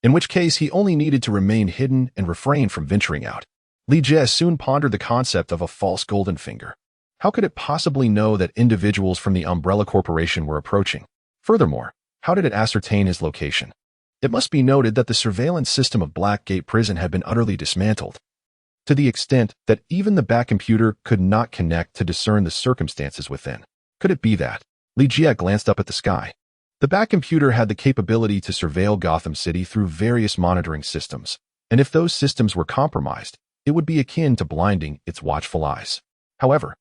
in which case he only needed to remain hidden and refrain from venturing out. Li Jie soon pondered the concept of a false Golden Finger. How could it possibly know that individuals from the Umbrella Corporation were approaching? Furthermore, how did it ascertain his location? It must be noted that the surveillance system of Blackgate Prison had been utterly dismantled, to the extent that even the Bat-computer could not connect to discern the circumstances within. Could it be that? Li Jie glanced up at the sky. The Bat-computer had the capability to surveil Gotham City through various monitoring systems, and if those systems were compromised, it would be akin to blinding its watchful eyes. However,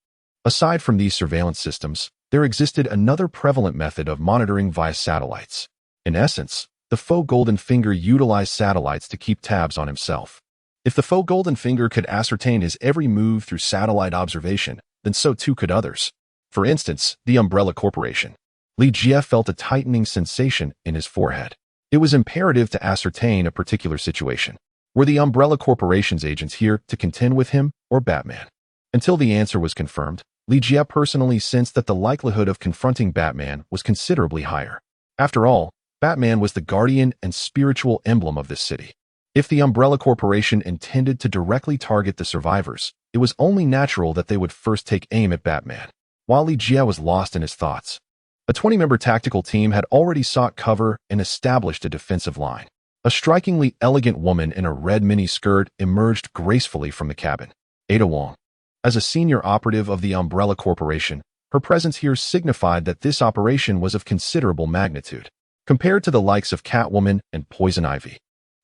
aside from these surveillance systems, there existed another prevalent method of monitoring via satellites. In essence, the faux Golden Finger utilized satellites to keep tabs on himself. If the faux Golden Finger could ascertain his every move through satellite observation, then so too could others. For instance, the Umbrella Corporation. Li Jie felt a tightening sensation in his forehead. It was imperative to ascertain a particular situation. Were the Umbrella Corporation's agents here to contend with him or Batman? Until the answer was confirmed, Li Jie personally sensed that the likelihood of confronting Batman was considerably higher. After all, Batman was the guardian and spiritual emblem of this city. If the Umbrella Corporation intended to directly target the survivors, it was only natural that they would first take aim at Batman. While Li Jie was lost in his thoughts, a 20-member tactical team had already sought cover and established a defensive line. A strikingly elegant woman in a red mini-skirt emerged gracefully from the cabin. Ada Wong. As a senior operative of the Umbrella Corporation, her presence here signified that this operation was of considerable magnitude, compared to the likes of Catwoman and Poison Ivy.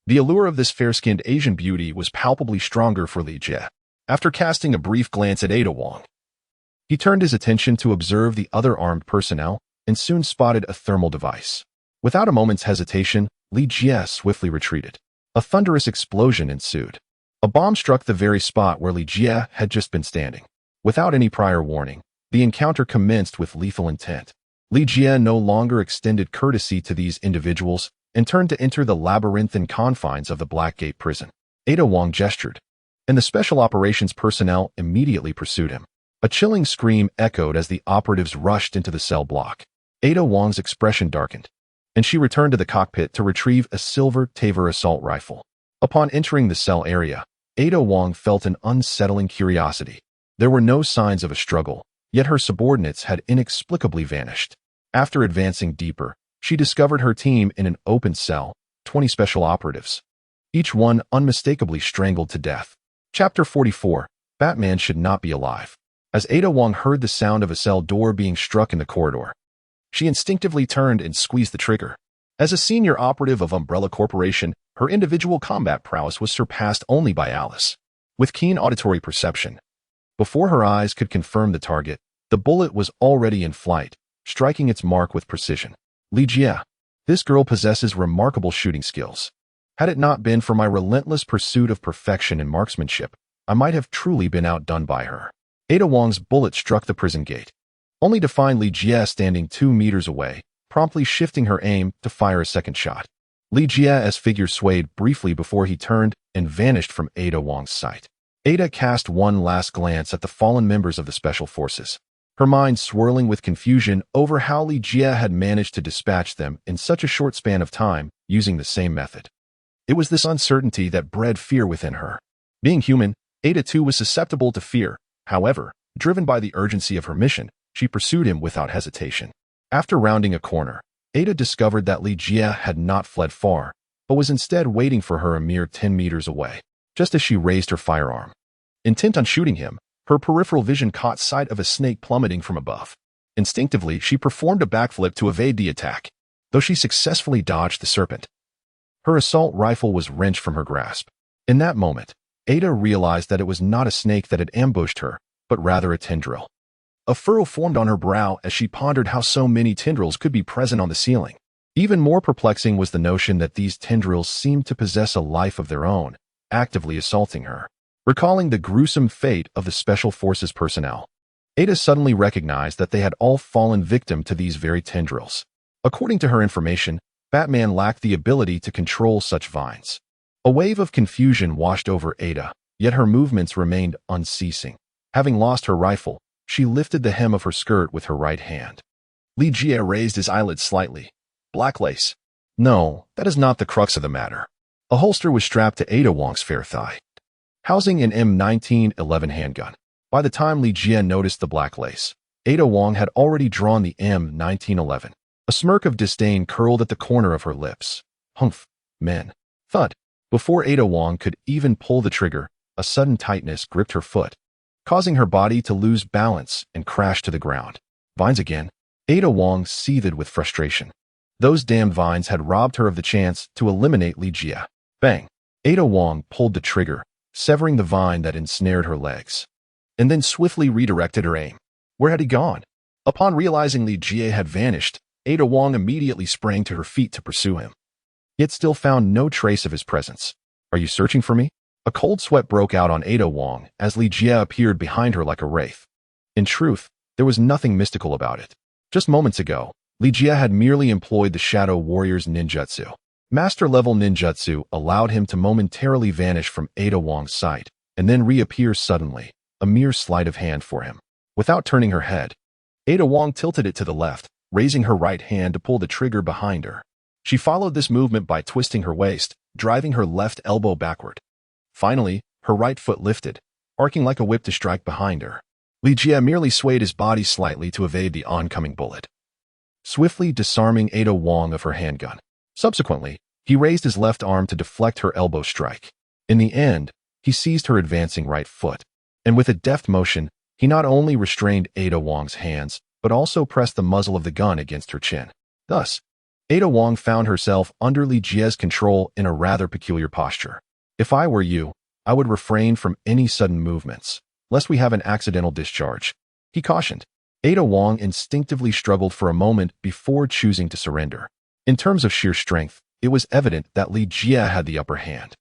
The allure of this fair-skinned Asian beauty was palpably stronger for Li Jie. After casting a brief glance at Ada Wong, he turned his attention to observe the other armed personnel and soon spotted a thermal device. Without a moment's hesitation, Li Jie swiftly retreated. A thunderous explosion ensued. A bomb struck the very spot where Li Jie had just been standing. Without any prior warning, the encounter commenced with lethal intent. Li Jie no longer extended courtesy to these individuals and turned to enter the labyrinthine confines of the Blackgate Prison. Ada Wong gestured, and the special operations personnel immediately pursued him. A chilling scream echoed as the operatives rushed into the cell block. Ada Wong's expression darkened, and she returned to the cockpit to retrieve a silver Taver assault rifle. Upon entering the cell area, Ada Wong felt an unsettling curiosity. There were no signs of a struggle, Yet her subordinates had inexplicably vanished. After advancing deeper, she discovered her team in an open cell, 20 special operatives, each one unmistakably strangled to death. Chapter 44. Batman Should Not Be Alive. As Ada Wong heard the sound of a cell door being struck in the corridor, she instinctively turned and squeezed the trigger. As a senior operative of Umbrella Corporation, her individual combat prowess was surpassed only by Alice. With keen auditory perception, before her eyes could confirm the target, the bullet was already in flight, striking its mark with precision. Li Jie. This girl possesses remarkable shooting skills. Had it not been for my relentless pursuit of perfection in marksmanship, I might have truly been outdone by her. Ada Wong's bullet struck the prison gate, only to find Li Jie standing 2 meters away, promptly shifting her aim to fire a second shot. Li Jie's figure swayed briefly before he turned and vanished from Ada Wong's sight. Ada cast one last glance at the fallen members of the Special Forces, her mind swirling with confusion over how Li Jie had managed to dispatch them in such a short span of time using the same method. It was this uncertainty that bred fear within her. Being human, Ada too was susceptible to fear. However, driven by the urgency of her mission, she pursued him without hesitation. After rounding a corner, Ada discovered that Li Jie had not fled far, but was instead waiting for her a mere 10 meters away, just as she raised her firearm. Intent on shooting him, her peripheral vision caught sight of a snake plummeting from above. Instinctively, she performed a backflip to evade the attack, though she successfully dodged the serpent. Her assault rifle was wrenched from her grasp. In that moment, Ada realized that it was not a snake that had ambushed her, but rather a tendril. A furrow formed on her brow as she pondered how so many tendrils could be present on the ceiling. Even more perplexing was the notion that these tendrils seemed to possess a life of their own, actively assaulting her. Recalling the gruesome fate of the Special Forces personnel, Ada suddenly recognized that they had all fallen victim to these very tendrils. According to her information, Batman lacked the ability to control such vines. A wave of confusion washed over Ada, yet her movements remained unceasing. Having lost her rifle, she lifted the hem of her skirt with her right hand. Li Jie raised his eyelids slightly. Black lace. No, that is not the crux of the matter. A holster was strapped to Ada Wong's fair thigh, housing an M1911 handgun. By the time Li Jie noticed the black lace, Ada Wong had already drawn the M1911. A smirk of disdain curled at the corner of her lips. Humph, men. Thud. Before Ada Wong could even pull the trigger, a sudden tightness gripped her foot, causing her body to lose balance and crash to the ground. Vines again. Ada Wong seethed with frustration. Those damned vines had robbed her of the chance to eliminate Li Jie. Bang. Ada Wong pulled the trigger, severing the vine that ensnared her legs, and then swiftly redirected her aim. Where had he gone? Upon realizing Li Jie had vanished, Ada Wong immediately sprang to her feet to pursue him, yet still found no trace of his presence. Are you searching for me? A cold sweat broke out on Ada Wong as Li Jie appeared behind her like a wraith. In truth, there was nothing mystical about it. Just moments ago, Li Jie had merely employed the Shadow Warrior's ninjutsu. Master-level ninjutsu allowed him to momentarily vanish from Ada Wong's sight and then reappear suddenly, a mere sleight of hand for him. Without turning her head, Ada Wong tilted it to the left, raising her right hand to pull the trigger behind her. She followed this movement by twisting her waist, driving her left elbow backward. Finally, her right foot lifted, arcing like a whip to strike behind her. Li Jie merely swayed his body slightly to evade the oncoming bullet, swiftly disarming Ada Wong of her handgun. Subsequently, he raised his left arm to deflect her elbow strike. In the end, he seized her advancing right foot, and with a deft motion, he not only restrained Ada Wong's hands, but also pressed the muzzle of the gun against her chin. Thus, Ada Wong found herself under Li Jie's control in a rather peculiar posture. If I were you, I would refrain from any sudden movements, lest we have an accidental discharge, he cautioned. Ada Wong instinctively struggled for a moment before choosing to surrender. In terms of sheer strength, it was evident that Li Jie had the upper hand.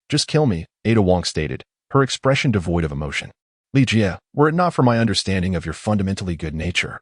Just kill me, Ada Wong stated, her expression devoid of emotion. Li Jie, were it not for my understanding of your fundamentally good nature,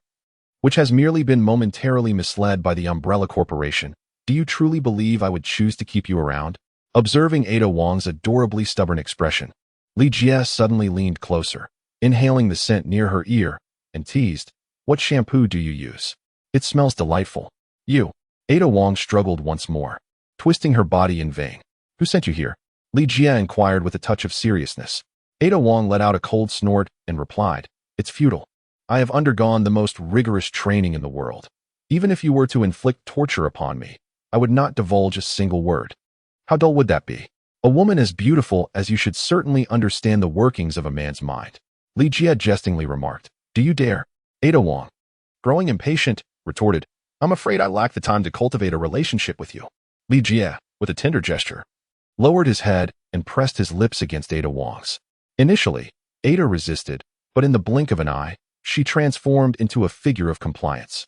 which has merely been momentarily misled by the Umbrella Corporation, do you truly believe I would choose to keep you around? Observing Ada Wong's adorably stubborn expression, Li Jie suddenly leaned closer, inhaling the scent near her ear, and teased, What shampoo do you use? It smells delightful. You. Ada Wong struggled once more, twisting her body in vain. Who sent you here? Li Jie inquired with a touch of seriousness. Ada Wong let out a cold snort and replied, It's futile. I have undergone the most rigorous training in the world. Even if you were to inflict torture upon me, I would not divulge a single word. How dull would that be? A woman as beautiful as you should certainly understand the workings of a man's mind. Li Jie jestingly remarked. Do you dare? Ada Wong, growing impatient, retorted, I'm afraid I lack the time to cultivate a relationship with you. Li Jie, with a tender gesture, lowered his head and pressed his lips against Ada Wong's. Initially, Ada resisted, but in the blink of an eye, she transformed into a figure of compliance,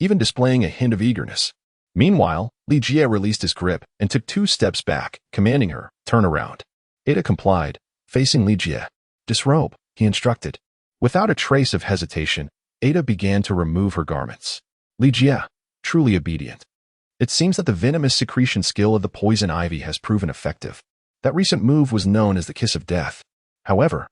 even displaying a hint of eagerness. Meanwhile, Li Jie released his grip and took 2 steps back, commanding her, turn around. Ada complied, facing Li Jie. Disrobe, he instructed. Without a trace of hesitation, Ada began to remove her garments. Li Jie, truly obedient. It seems that the venomous secretion skill of the poison ivy has proven effective. That recent move was known as the kiss of death. However,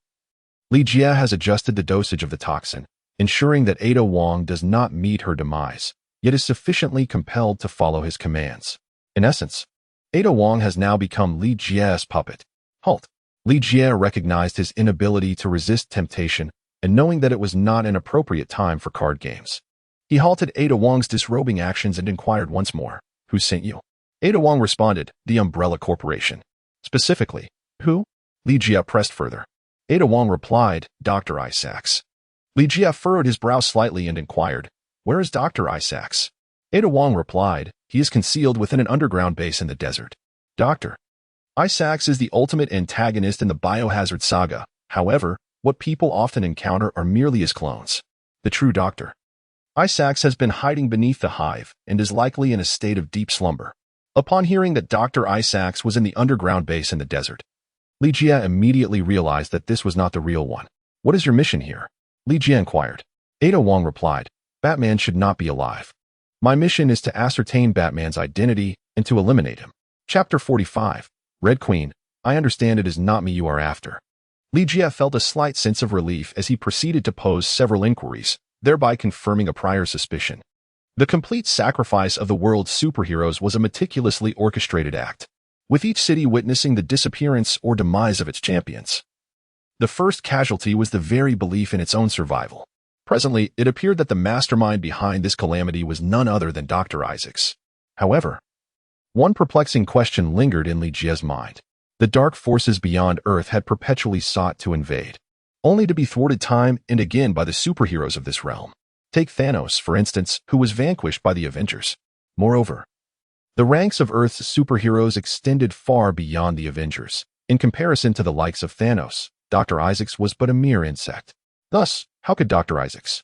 Li Jie has adjusted the dosage of the toxin, ensuring that Ada Wong does not meet her demise, yet is sufficiently compelled to follow his commands. In essence, Ada Wong has now become Li Jie's puppet. Halt. Li Jie recognized his inability to resist temptation, and knowing that it was not an appropriate time for card games, he halted Ada Wong's disrobing actions and inquired once more, Who sent you? Ada Wong responded, The Umbrella Corporation. Specifically, who? Li Jie pressed further. Ada Wong replied, Dr. Isaacs. Li Jie furrowed his brow slightly and inquired, Where is Dr. Isaacs? Ada Wong replied, He is concealed within an underground base in the desert. Dr. Isaacs is the ultimate antagonist in the biohazard saga. However, what people often encounter are merely his clones. The true Dr. Isaacs has been hiding beneath the hive and is likely in a state of deep slumber. Upon hearing that Dr. Isaacs was in the underground base in the desert, Li Jie immediately realized that this was not the real one. What is your mission here? Li Jie inquired. Ada Wong replied, Batman should not be alive. My mission is to ascertain Batman's identity and to eliminate him. Chapter 45. Red Queen, I understand it is not me you are after. Li Jie felt a slight sense of relief as he proceeded to pose several inquiries, thereby confirming a prior suspicion. The complete sacrifice of the world's superheroes was a meticulously orchestrated act, with each city witnessing the disappearance or demise of its champions. The first casualty was the very belief in its own survival. Presently, it appeared that the mastermind behind this calamity was none other than Dr. Isaacs. However, one perplexing question lingered in Li Jie's mind. The dark forces beyond Earth had perpetually sought to invade, only to be thwarted time and again by the superheroes of this realm. Take Thanos, for instance, who was vanquished by the Avengers. Moreover, the ranks of Earth's superheroes extended far beyond the Avengers. In comparison to the likes of Thanos, Dr. Isaacs was but a mere insect. Thus, how could Dr. Isaacs,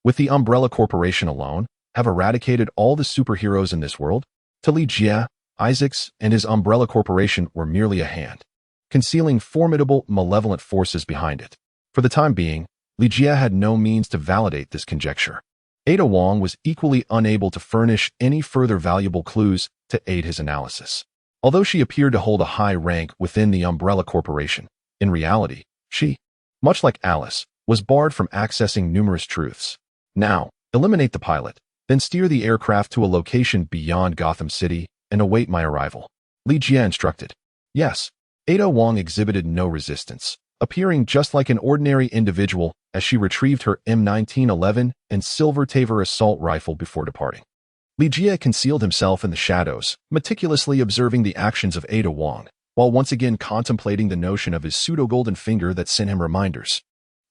with the Umbrella Corporation alone, have eradicated all the superheroes in this world? To Li Jie, Isaacs and his Umbrella Corporation were merely a hand, concealing formidable, malevolent forces behind it. For the time being, Li Jie had no means to validate this conjecture. Ada Wong was equally unable to furnish any further valuable clues to aid his analysis. Although she appeared to hold a high rank within the Umbrella Corporation, in reality, she, much like Alice, was barred from accessing numerous truths. Now, eliminate the pilot, then steer the aircraft to a location beyond Gotham City and await my arrival. Li Jie instructed. Yes, Ada Wong exhibited no resistance, appearing just like an ordinary individual as she retrieved her M1911 and Silver Taver assault rifle before departing. Li Jie concealed himself in the shadows, meticulously observing the actions of Ada Wong, while once again contemplating the notion of his pseudo-golden finger that sent him reminders.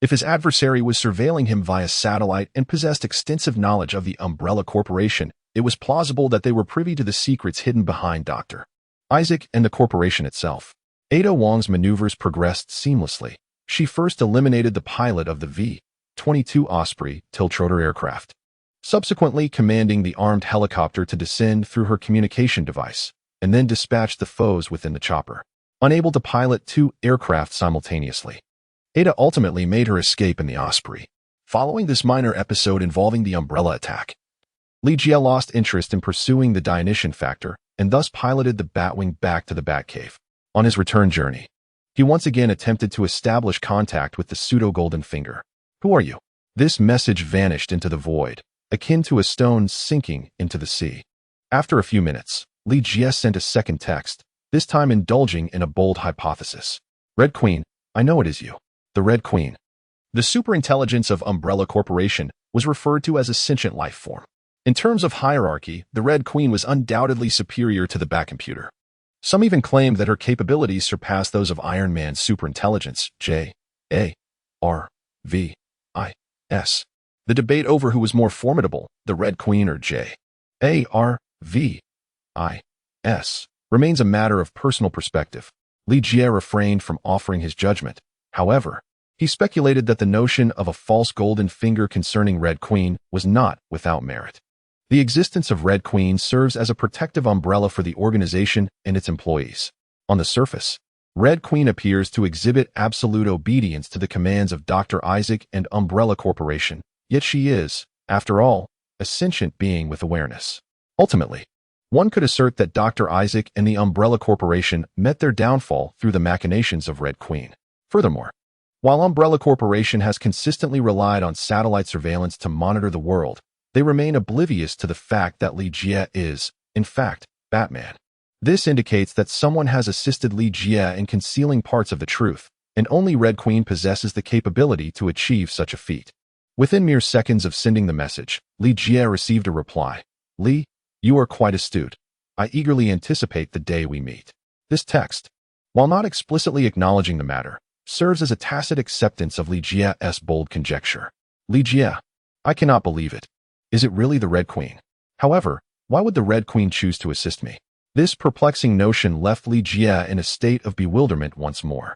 If his adversary was surveilling him via satellite and possessed extensive knowledge of the Umbrella Corporation, it was plausible that they were privy to the secrets hidden behind Dr. Isaac and the corporation itself. Ada Wong's maneuvers progressed seamlessly. She first eliminated the pilot of the V-22 Osprey tiltrotor aircraft, subsequently commanding the armed helicopter to descend through her communication device, and then dispatched the foes within the chopper. Unable to pilot 2 aircraft simultaneously, Ada ultimately made her escape in the Osprey. Following this minor episode involving the Umbrella attack, Li Jie lost interest in pursuing the Dionysian factor and thus piloted the Batwing back to the Batcave. On his return journey, he once again attempted to establish contact with the pseudo-golden finger. Who are you? This message vanished into the void, akin to a stone sinking into the sea. After a few minutes, Li Jie sent a second text, this time indulging in a bold hypothesis. Red Queen, I know it is you. The Red Queen. The superintelligence of Umbrella Corporation was referred to as a sentient life form. In terms of hierarchy, the Red Queen was undoubtedly superior to the Batcomputer. Some even claimed that her capabilities surpassed those of Iron Man's superintelligence, J.A.R.V.I.S. The debate over who was more formidable, the Red Queen or J.A.R.V.I.S., remains a matter of personal perspective. Li Jie refrained from offering his judgment. However, he speculated that the notion of a false golden finger concerning Red Queen was not without merit. The existence of Red Queen serves as a protective umbrella for the organization and its employees. On the surface, Red Queen appears to exhibit absolute obedience to the commands of Dr. Isaac and Umbrella Corporation, yet she is, after all, a sentient being with awareness. Ultimately, one could assert that Dr. Isaac and the Umbrella Corporation met their downfall through the machinations of Red Queen. Furthermore, while Umbrella Corporation has consistently relied on satellite surveillance to monitor the world, they remain oblivious to the fact that Li Jie is, in fact, Batman. This indicates that someone has assisted Li Jie in concealing parts of the truth, and only Red Queen possesses the capability to achieve such a feat. Within mere seconds of sending the message, Li Jie received a reply. Li, you are quite astute. I eagerly anticipate the day we meet. This text, while not explicitly acknowledging the matter, serves as a tacit acceptance of Li Jie's bold conjecture. Li Jie, I cannot believe it. Is it really the Red Queen? However, why would the Red Queen choose to assist me? This perplexing notion left Li Jie in a state of bewilderment once more.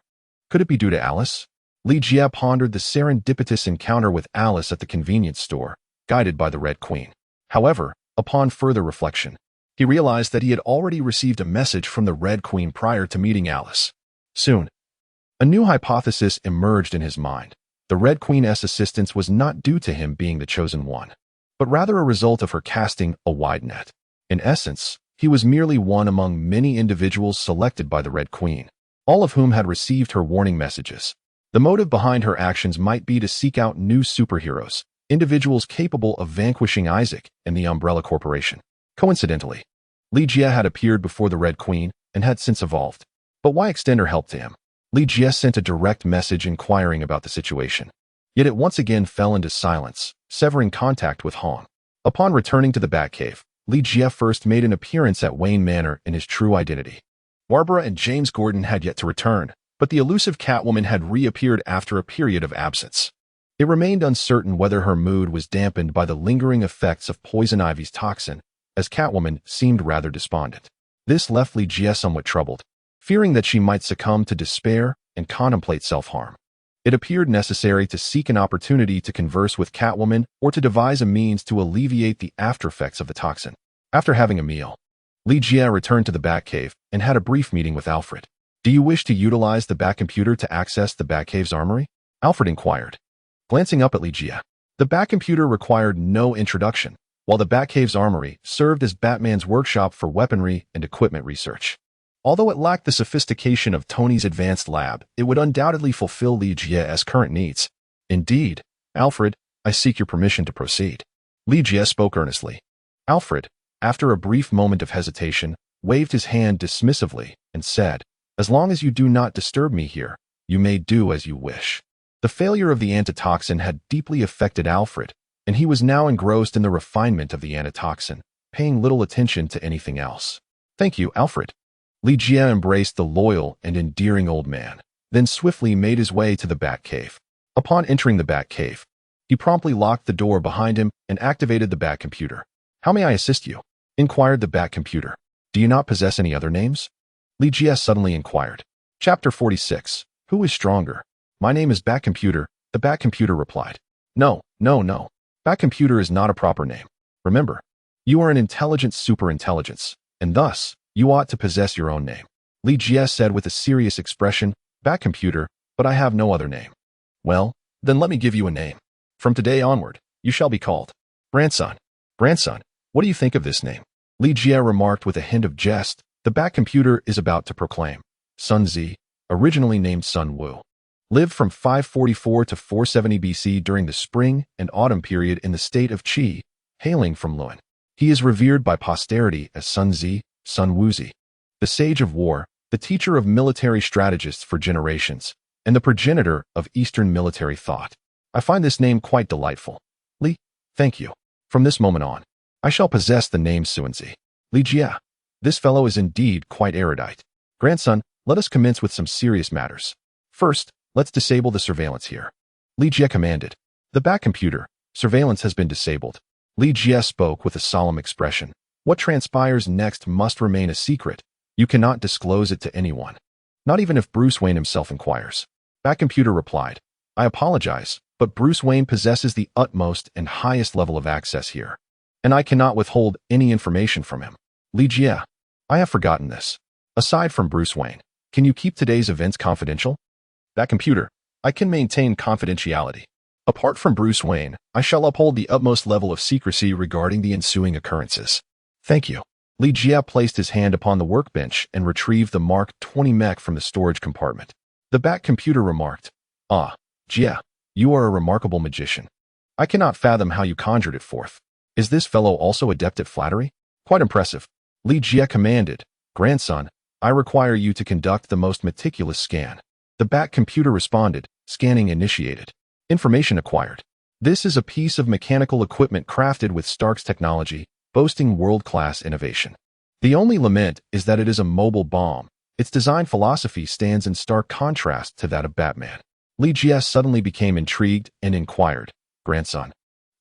Could it be due to Alice? Li Jie pondered the serendipitous encounter with Alice at the convenience store, guided by the Red Queen. However, upon further reflection, he realized that he had already received a message from the Red Queen prior to meeting Alice. Soon, a new hypothesis emerged in his mind. The Red Queen's assistance was not due to him being the chosen one, but rather a result of her casting a wide net. In essence, he was merely one among many individuals selected by the Red Queen, all of whom had received her warning messages. The motive behind her actions might be to seek out new superheroes, individuals capable of vanquishing Isaac and the Umbrella Corporation. Coincidentally, Li Jie had appeared before the Red Queen and had since evolved. But why extend her help to him? Li Jie sent a direct message inquiring about the situation. Yet it once again fell into silence, severing contact with Hong. Upon returning to the Batcave, Li Jie first made an appearance at Wayne Manor in his true identity. Barbara and James Gordon had yet to return, but the elusive Catwoman had reappeared after a period of absence. It remained uncertain whether her mood was dampened by the lingering effects of Poison Ivy's toxin, as Catwoman seemed rather despondent. This left Li Jie somewhat troubled, fearing that she might succumb to despair and contemplate self-harm. It appeared necessary to seek an opportunity to converse with Catwoman or to devise a means to alleviate the aftereffects of the toxin. After having a meal, Li Jie returned to the Batcave and had a brief meeting with Alfred. Do you wish to utilize the Batcomputer to access the Batcave's armory? Alfred inquired. Glancing up at Li Jie, the Batcomputer required no introduction, while the Batcave's armory served as Batman's workshop for weaponry and equipment research. Although it lacked the sophistication of Tony's advanced lab, it would undoubtedly fulfill Li Jie's current needs. Indeed, Alfred, I seek your permission to proceed. Li Jie spoke earnestly. Alfred, after a brief moment of hesitation, waved his hand dismissively and said, as long as you do not disturb me here, you may do as you wish. The failure of the antitoxin had deeply affected Alfred, and he was now engrossed in the refinement of the antitoxin, paying little attention to anything else. Thank you, Alfred. Li Jie embraced the loyal and endearing old man, then swiftly made his way to the Batcave. Upon entering the Batcave, he promptly locked the door behind him and activated the Batcomputer. How may I assist you? Inquired the Batcomputer. Do you not possess any other names? Li Jie suddenly inquired. Chapter 46. Who is stronger? My name is Batcomputer, the Batcomputer replied. No. Batcomputer is not a proper name. Remember, you are an intelligent superintelligence, and thus, you ought to possess your own name. Li Jie said with a serious expression, Batcomputer, but I have no other name. Well, then let me give you a name. From today onward, you shall be called Grandson. Grandson, what do you think of this name? Li Jie remarked with a hint of jest. The Batcomputer is about to proclaim. Sun Zi, originally named Sun Wu, lived from 544 to 470 BC during the spring and autumn period in the state of Qi, hailing from Luan. He is revered by posterity as Sun Zi, Sun Wuzi, the sage of war, the teacher of military strategists for generations, and the progenitor of Eastern military thought. I find this name quite delightful. Li, thank you. From this moment on, I shall possess the name Suanzi. Li Jia. This fellow is indeed quite erudite. Grandson, let us commence with some serious matters. First, let's disable the surveillance here. Li Jia commanded. The back computer, surveillance has been disabled. Li Jia spoke with a solemn expression. What transpires next must remain a secret. You cannot disclose it to anyone. Not even if Bruce Wayne himself inquires. Back computer replied. I apologize, but Bruce Wayne possesses the utmost and highest level of access here, and I cannot withhold any information from him. Li Jia, I have forgotten this. Aside from Bruce Wayne, can you keep today's events confidential? Back computer, I can maintain confidentiality. Apart from Bruce Wayne, I shall uphold the utmost level of secrecy regarding the ensuing occurrences. Thank you. Li Jia placed his hand upon the workbench and retrieved the Mark 20 mech from the storage compartment. The back computer remarked, Ah, Jia, you are a remarkable magician. I cannot fathom how you conjured it forth. Is this fellow also adept at flattery? Quite impressive. Li Jia commanded, Grandson, I require you to conduct the most meticulous scan. The back computer responded, Scanning initiated. Information acquired. This is a piece of mechanical equipment crafted with Stark's technology, boasting world-class innovation. The only lament is that it is a mobile bomb. Its design philosophy stands in stark contrast to that of Batman. Li Jia suddenly became intrigued and inquired, Grandson,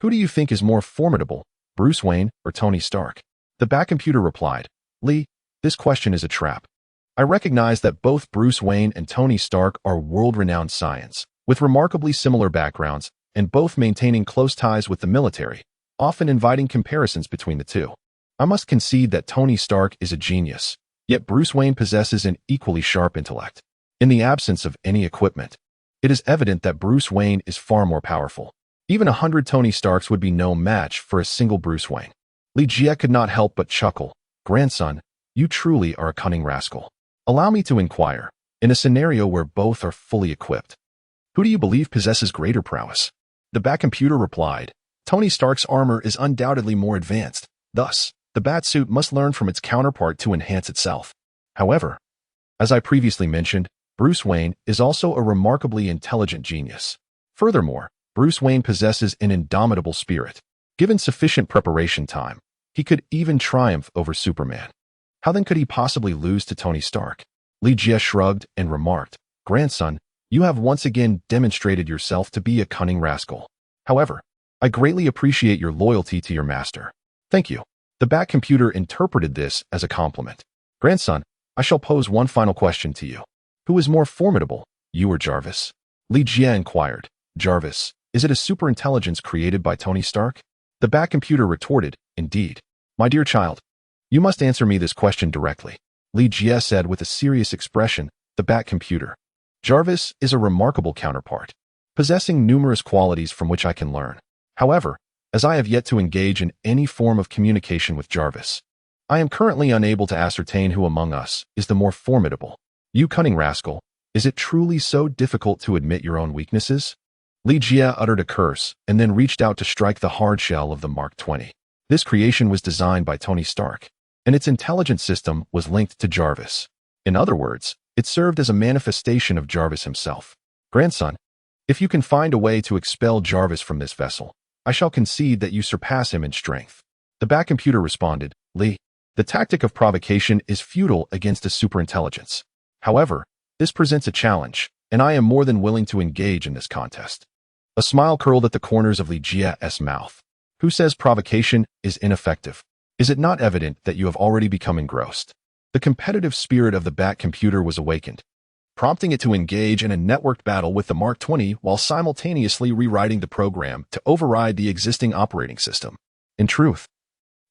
who do you think is more formidable, Bruce Wayne or Tony Stark? The back computer replied, Li, this question is a trap. I recognize that both Bruce Wayne and Tony Stark are world-renowned science, with remarkably similar backgrounds, and both maintaining close ties with the military, often inviting comparisons between the two. I must concede that Tony Stark is a genius, yet Bruce Wayne possesses an equally sharp intellect. In the absence of any equipment, it is evident that Bruce Wayne is far more powerful. Even 100 Tony Starks would be no match for a single Bruce Wayne. Li Jia could not help but chuckle. Grandson, you truly are a cunning rascal. Allow me to inquire, in a scenario where both are fully equipped, who do you believe possesses greater prowess? The back computer replied, Tony Stark's armor is undoubtedly more advanced. Thus, the Batsuit must learn from its counterpart to enhance itself. However, as I previously mentioned, Bruce Wayne is also a remarkably intelligent genius. Furthermore, Bruce Wayne possesses an indomitable spirit. Given sufficient preparation time, he could even triumph over Superman. How then could he possibly lose to Tony Stark? Li Jia shrugged and remarked, Grandson, you have once again demonstrated yourself to be a cunning rascal. However, I greatly appreciate your loyalty to your master. Thank you. The back computer interpreted this as a compliment. Grandson, I shall pose one final question to you. Who is more formidable, you or Jarvis? Li Jia inquired. Jarvis, is it a superintelligence created by Tony Stark? The back computer retorted, Indeed. My dear child, you must answer me this question directly. Li Jia said with a serious expression. The back computer. Jarvis is a remarkable counterpart, possessing numerous qualities from which I can learn. However, as I have yet to engage in any form of communication with Jarvis, I am currently unable to ascertain who among us is the more formidable. You cunning rascal, is it truly so difficult to admit your own weaknesses? Li Jia uttered a curse and then reached out to strike the hard shell of the Mark 20. This creation was designed by Tony Stark, and its intelligence system was linked to Jarvis. In other words, it served as a manifestation of Jarvis himself. Grandson, if you can find a way to expel Jarvis from this vessel, I shall concede that you surpass him in strength. The back computer responded, Li, the tactic of provocation is futile against a superintelligence. However, this presents a challenge, and I am more than willing to engage in this contest. A smile curled at the corners of Li Jia's mouth. Who says provocation is ineffective? Is it not evident that you have already become engrossed? The competitive spirit of the Bat computer was awakened, prompting it to engage in a networked battle with the Mark 20 while simultaneously rewriting the program to override the existing operating system. In truth,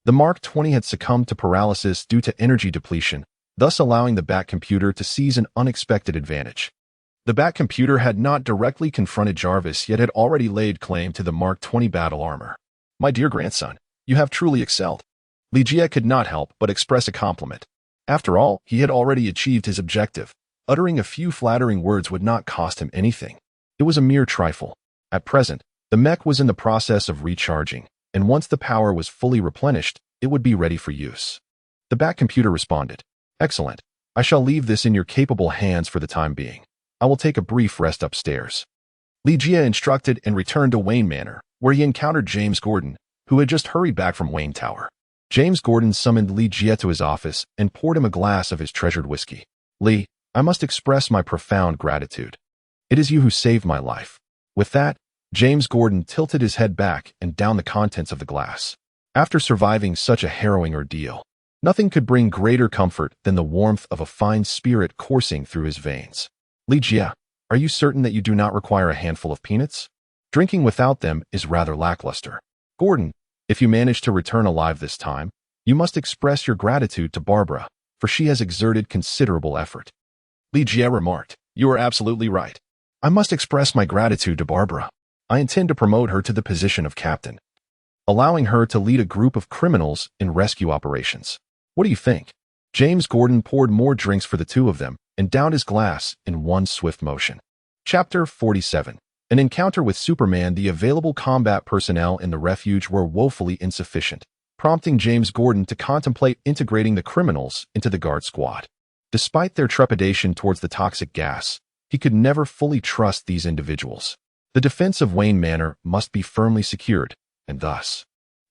the Mark 20 had succumbed to paralysis due to energy depletion, thus allowing the Bat computer to seize an unexpected advantage. The Bat computer had not directly confronted Jarvis yet had already laid claim to the Mark 20 battle armor. My dear grandson, you have truly excelled. Li Jia could not help but express a compliment. After all, he had already achieved his objective. Uttering a few flattering words would not cost him anything. It was a mere trifle. At present, the mech was in the process of recharging, and once the power was fully replenished, it would be ready for use. The Bat computer responded, Excellent. I shall leave this in your capable hands for the time being. I will take a brief rest upstairs. Li Jie instructed and returned to Wayne Manor, where he encountered James Gordon, who had just hurried back from Wayne Tower. James Gordon summoned Li Jie to his office and poured him a glass of his treasured whiskey. "Li, I must express my profound gratitude. It is you who saved my life." With that, James Gordon tilted his head back and downed the contents of the glass. After surviving such a harrowing ordeal, nothing could bring greater comfort than the warmth of a fine spirit coursing through his veins. "Li Jie, are you certain that you do not require a handful of peanuts? Drinking without them is rather lackluster. Gordon, if you manage to return alive this time, you must express your gratitude to Barbara, for she has exerted considerable effort." Li Jie remarked, "You are absolutely right. I must express my gratitude to Barbara. I intend to promote her to the position of captain, allowing her to lead a group of criminals in rescue operations. What do you think?" James Gordon poured more drinks for the two of them and downed his glass in one swift motion. Chapter 47. An encounter with Superman. The available combat personnel in the refuge were woefully insufficient, prompting James Gordon to contemplate integrating the criminals into the guard squad. Despite their trepidation towards the toxic gas, he could never fully trust these individuals. The defense of Wayne Manor must be firmly secured, and thus,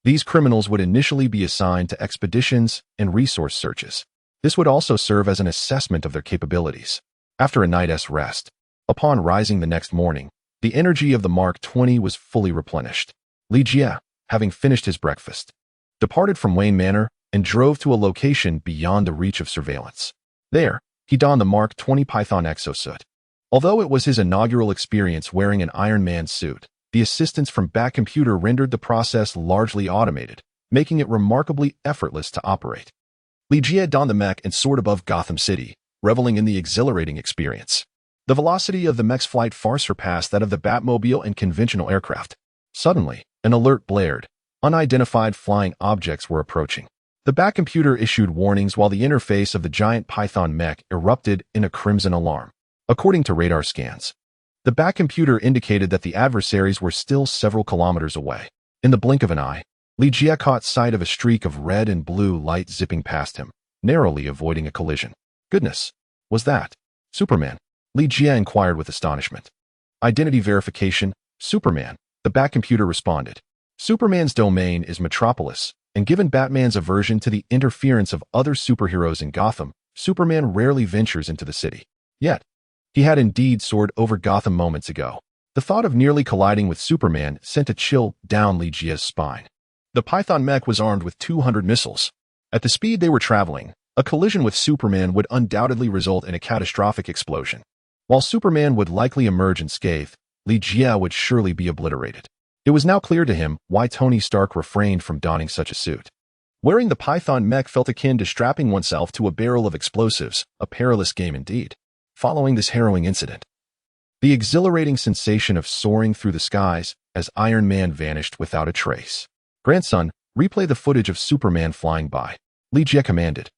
these criminals would initially be assigned to expeditions and resource searches. This would also serve as an assessment of their capabilities. After a night's rest, upon rising the next morning, the energy of the Mark 20 was fully replenished. Li Jie, having finished his breakfast, departed from Wayne Manor and drove to a location beyond the reach of surveillance. There, he donned the Mark 20 Python exosuit. Although it was his inaugural experience wearing an Iron Man suit, the assistance from Batcomputer rendered the process largely automated, making it remarkably effortless to operate. Li Jie donned the mech and soared above Gotham City, reveling in the exhilarating experience. The velocity of the mech's flight far surpassed that of the Batmobile and conventional aircraft. Suddenly, an alert blared. Unidentified flying objects were approaching. The Batcomputer issued warnings while the interface of the giant Python mech erupted in a crimson alarm. According to radar scans, the Batcomputer indicated that the adversaries were still several kilometers away. In the blink of an eye, Li Jie caught sight of a streak of red and blue light zipping past him, narrowly avoiding a collision. "Goodness, was that Superman?" Li Jie inquired with astonishment. "Identity verification, Superman," the Batcomputer responded. "Superman's domain is Metropolis, and given Batman's aversion to the interference of other superheroes in Gotham, Superman rarely ventures into the city. Yet, he had indeed soared over Gotham moments ago." The thought of nearly colliding with Superman sent a chill down Li Jie's spine. The Python mech was armed with 200 missiles. At the speed they were traveling, a collision with Superman would undoubtedly result in a catastrophic explosion. While Superman would likely emerge unscathed, Li Jie would surely be obliterated. It was now clear to him why Tony Stark refrained from donning such a suit. Wearing the Python mech felt akin to strapping oneself to a barrel of explosives, a perilous game indeed. Following this harrowing incident, the exhilarating sensation of soaring through the skies as Iron Man vanished without a trace. "Grandson, replay the footage of Superman flying by," Li Jie commanded.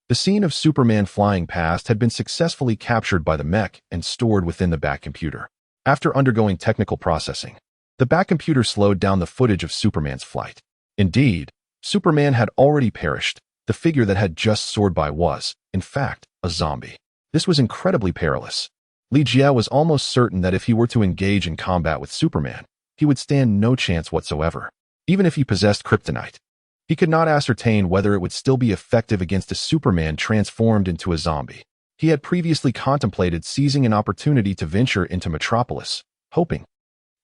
The scene of Superman flying past had been successfully captured by the mech and stored within the Batcomputer. After undergoing technical processing, the Batcomputer slowed down the footage of Superman's flight. Indeed, Superman had already perished. The figure that had just soared by was, in fact, a zombie. This was incredibly perilous. Li Jie was almost certain that if he were to engage in combat with Superman, he would stand no chance whatsoever. Even if he possessed kryptonite, he could not ascertain whether it would still be effective against a Superman transformed into a zombie. He had previously contemplated seizing an opportunity to venture into Metropolis, hoping,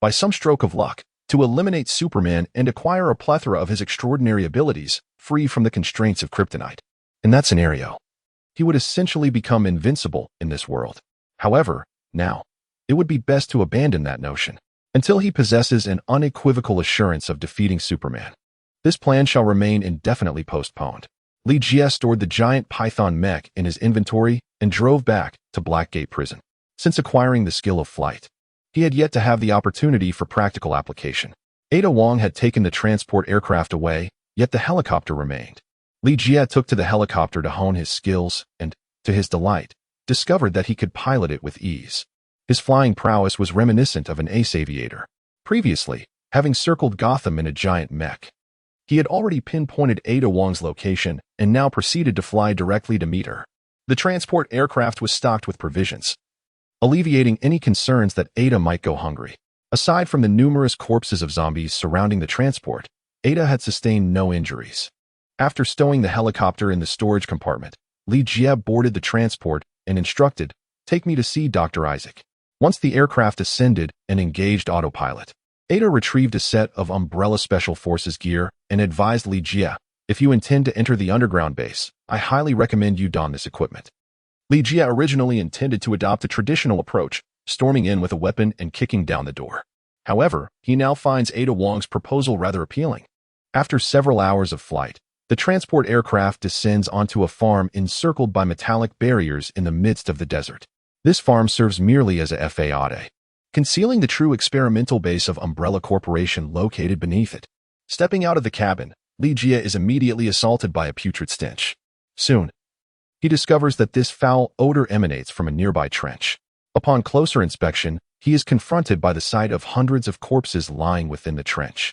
by some stroke of luck, to eliminate Superman and acquire a plethora of his extraordinary abilities, free from the constraints of kryptonite. In that scenario, he would essentially become invincible in this world. However, now, it would be best to abandon that notion until he possesses an unequivocal assurance of defeating Superman. This plan shall remain indefinitely postponed. Li Jie stored the giant Python mech in his inventory and drove back to Blackgate Prison. Since acquiring the skill of flight, he had yet to have the opportunity for practical application. Ada Wong had taken the transport aircraft away, yet the helicopter remained. Li Jie took to the helicopter to hone his skills and, to his delight, discovered that he could pilot it with ease. His flying prowess was reminiscent of an ace aviator. Previously, having circled Gotham in a giant mech, he had already pinpointed Ada Wong's location and now proceeded to fly directly to meet her. The transport aircraft was stocked with provisions, alleviating any concerns that Ada might go hungry. Aside from the numerous corpses of zombies surrounding the transport, Ada had sustained no injuries. After stowing the helicopter in the storage compartment, Li Jie boarded the transport and instructed, "Take me to see Dr. Isaac." Once the aircraft ascended and engaged autopilot, Ada retrieved a set of Umbrella Special Forces gear and advised Li Jie, "If you intend to enter the underground base, I highly recommend you don this equipment." Li Jie originally intended to adopt a traditional approach, storming in with a weapon and kicking down the door. However, he now finds Ada Wong's proposal rather appealing. After several hours of flight, the transport aircraft descends onto a farm encircled by metallic barriers in the midst of the desert. This farm serves merely as a FAAD, concealing the true experimental base of Umbrella Corporation located beneath it. Stepping out of the cabin, Li Jie is immediately assaulted by a putrid stench. Soon, he discovers that this foul odor emanates from a nearby trench. Upon closer inspection, he is confronted by the sight of hundreds of corpses lying within the trench.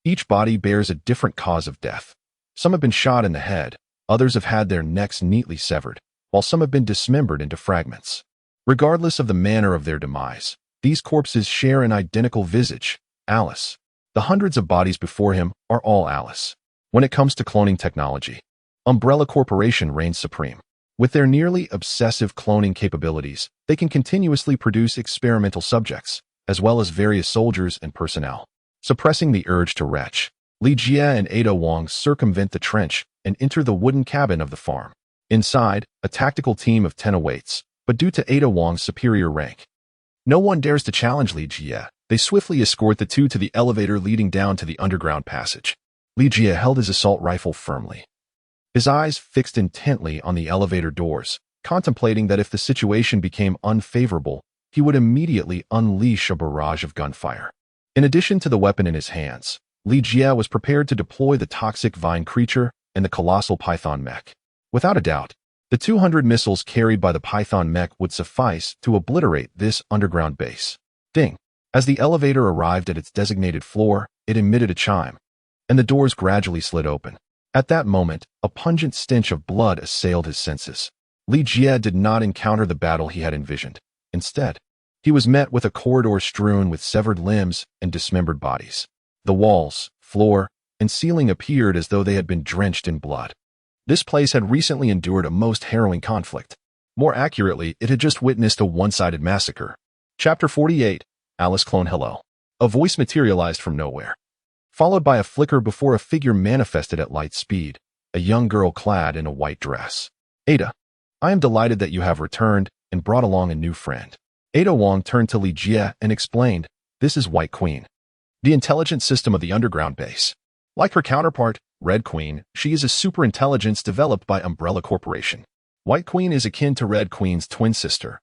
Each body bears a different cause of death. Some have been shot in the head, others have had their necks neatly severed, while some have been dismembered into fragments. Regardless of the manner of their demise, these corpses share an identical visage, Alice. The hundreds of bodies before him are all Alice. When it comes to cloning technology, Umbrella Corporation reigns supreme. With their nearly obsessive cloning capabilities, they can continuously produce experimental subjects, as well as various soldiers and personnel. Suppressing the urge to retch, Li Jie and Ada Wong circumvent the trench and enter the wooden cabin of the farm. Inside, a tactical team of 10 awaits, but due to Ada Wong's superior rank, no one dares to challenge Li Jie. They swiftly escort the two to the elevator leading down to the underground passage. Li Jie held his assault rifle firmly, his eyes fixed intently on the elevator doors, contemplating that if the situation became unfavorable, he would immediately unleash a barrage of gunfire. In addition to the weapon in his hands, Li Jie was prepared to deploy the toxic vine creature and the colossal python mech. Without a doubt, the 200 missiles carried by the python mech would suffice to obliterate this underground base. Ding! As the elevator arrived at its designated floor, it emitted a chime, and the doors gradually slid open. At that moment, a pungent stench of blood assailed his senses. Li Jie did not encounter the battle he had envisioned. Instead, he was met with a corridor strewn with severed limbs and dismembered bodies. The walls, floor, and ceiling appeared as though they had been drenched in blood. This place had recently endured a most harrowing conflict. More accurately, it had just witnessed a one-sided massacre. Chapter 48, Alice Clone Hello. A voice materialized from nowhere, followed by a flicker before a figure manifested at light speed, a young girl clad in a white dress. "Ada, I am delighted that you have returned and brought along a new friend." Ada Wong turned to Li Jie and explained, "This is White Queen, the intelligence system of the underground base. Like her counterpart, Red Queen, she is a superintelligence developed by Umbrella Corporation. White Queen is akin to Red Queen's twin sister,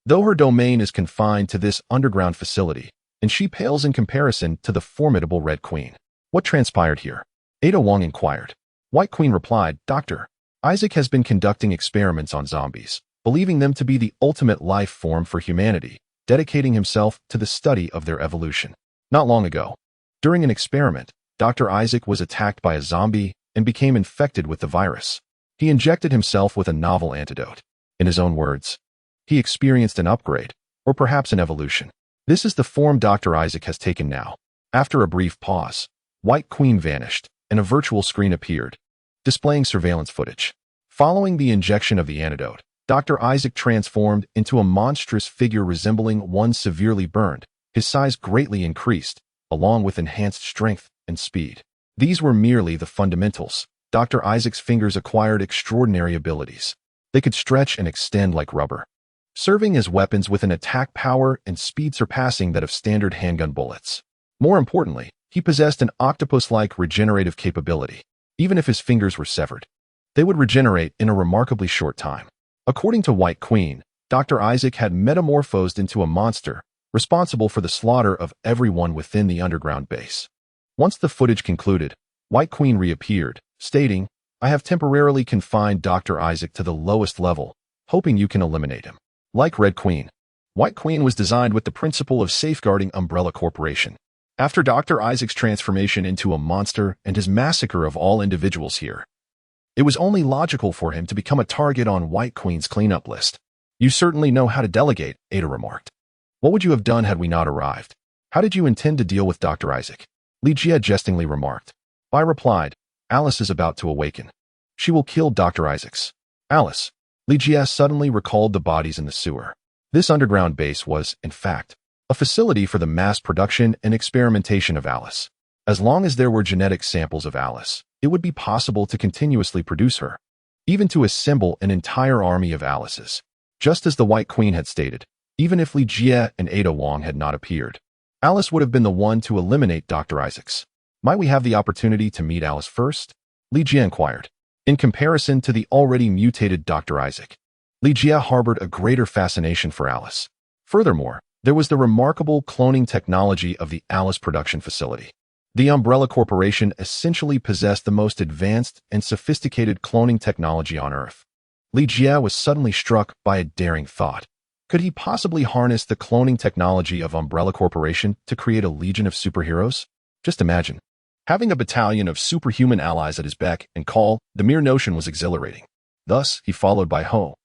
though her domain is confined to this underground facility, and she pales in comparison to the formidable Red Queen." "What transpired here?" Ada Wong inquired. White Queen replied, "Dr. Isaac has been conducting experiments on zombies, believing them to be the ultimate life form for humanity, dedicating himself to the study of their evolution. Not long ago, during an experiment, Dr. Isaac was attacked by a zombie and became infected with the virus. He injected himself with a novel antidote. In his own words, he experienced an upgrade, or perhaps an evolution. This is the form Dr. Isaac has taken now." After a brief pause, White Queen vanished, and a virtual screen appeared, displaying surveillance footage. Following the injection of the antidote, Dr. Isaac transformed into a monstrous figure resembling one severely burned. His size greatly increased, along with enhanced strength and speed. These were merely the fundamentals. Dr. Isaac's fingers acquired extraordinary abilities. They could stretch and extend like rubber, serving as weapons with an attack power and speed surpassing that of standard handgun bullets. More importantly, he possessed an octopus-like regenerative capability. Even if his fingers were severed, they would regenerate in a remarkably short time. According to White Queen, Dr. Isaac had metamorphosed into a monster, responsible for the slaughter of everyone within the underground base. Once the footage concluded, White Queen reappeared, stating, "I have temporarily confined Dr. Isaac to the lowest level, hoping you can eliminate him." Like Red Queen, White Queen was designed with the principle of safeguarding Umbrella Corporation. After Dr. Isaac's transformation into a monster and his massacre of all individuals here, it was only logical for him to become a target on White Queen's cleanup list. "You certainly know how to delegate," Ada remarked. "What would you have done had we not arrived? How did you intend to deal with Dr. Isaac? Li Jie jestingly remarked. Bai replied, Alice is about to awaken. She will kill Dr. Isaacs. Alice. Li Jie suddenly recalled the bodies in the sewer. This underground base was, in fact, a facility for the mass production and experimentation of Alice. As long as there were genetic samples of Alice, it would be possible to continuously produce her, even to assemble an entire army of Alices. Just as the White Queen had stated, even if Li Jie and Ada Wong had not appeared, Alice would have been the one to eliminate Dr. Isaacs. Might we have the opportunity to meet Alice first? Li Jie inquired. In comparison to the already mutated Dr. Isaac, Li Jie harbored a greater fascination for Alice. Furthermore, there was the remarkable cloning technology of the Alice production facility. The Umbrella Corporation essentially possessed the most advanced and sophisticated cloning technology on Earth. Li Jie was suddenly struck by a daring thought. Could he possibly harness the cloning technology of Umbrella Corporation to create a legion of superheroes? Just imagine. Having a battalion of superhuman allies at his beck and call, the mere notion was exhilarating. Thus, he followed Bai Ho,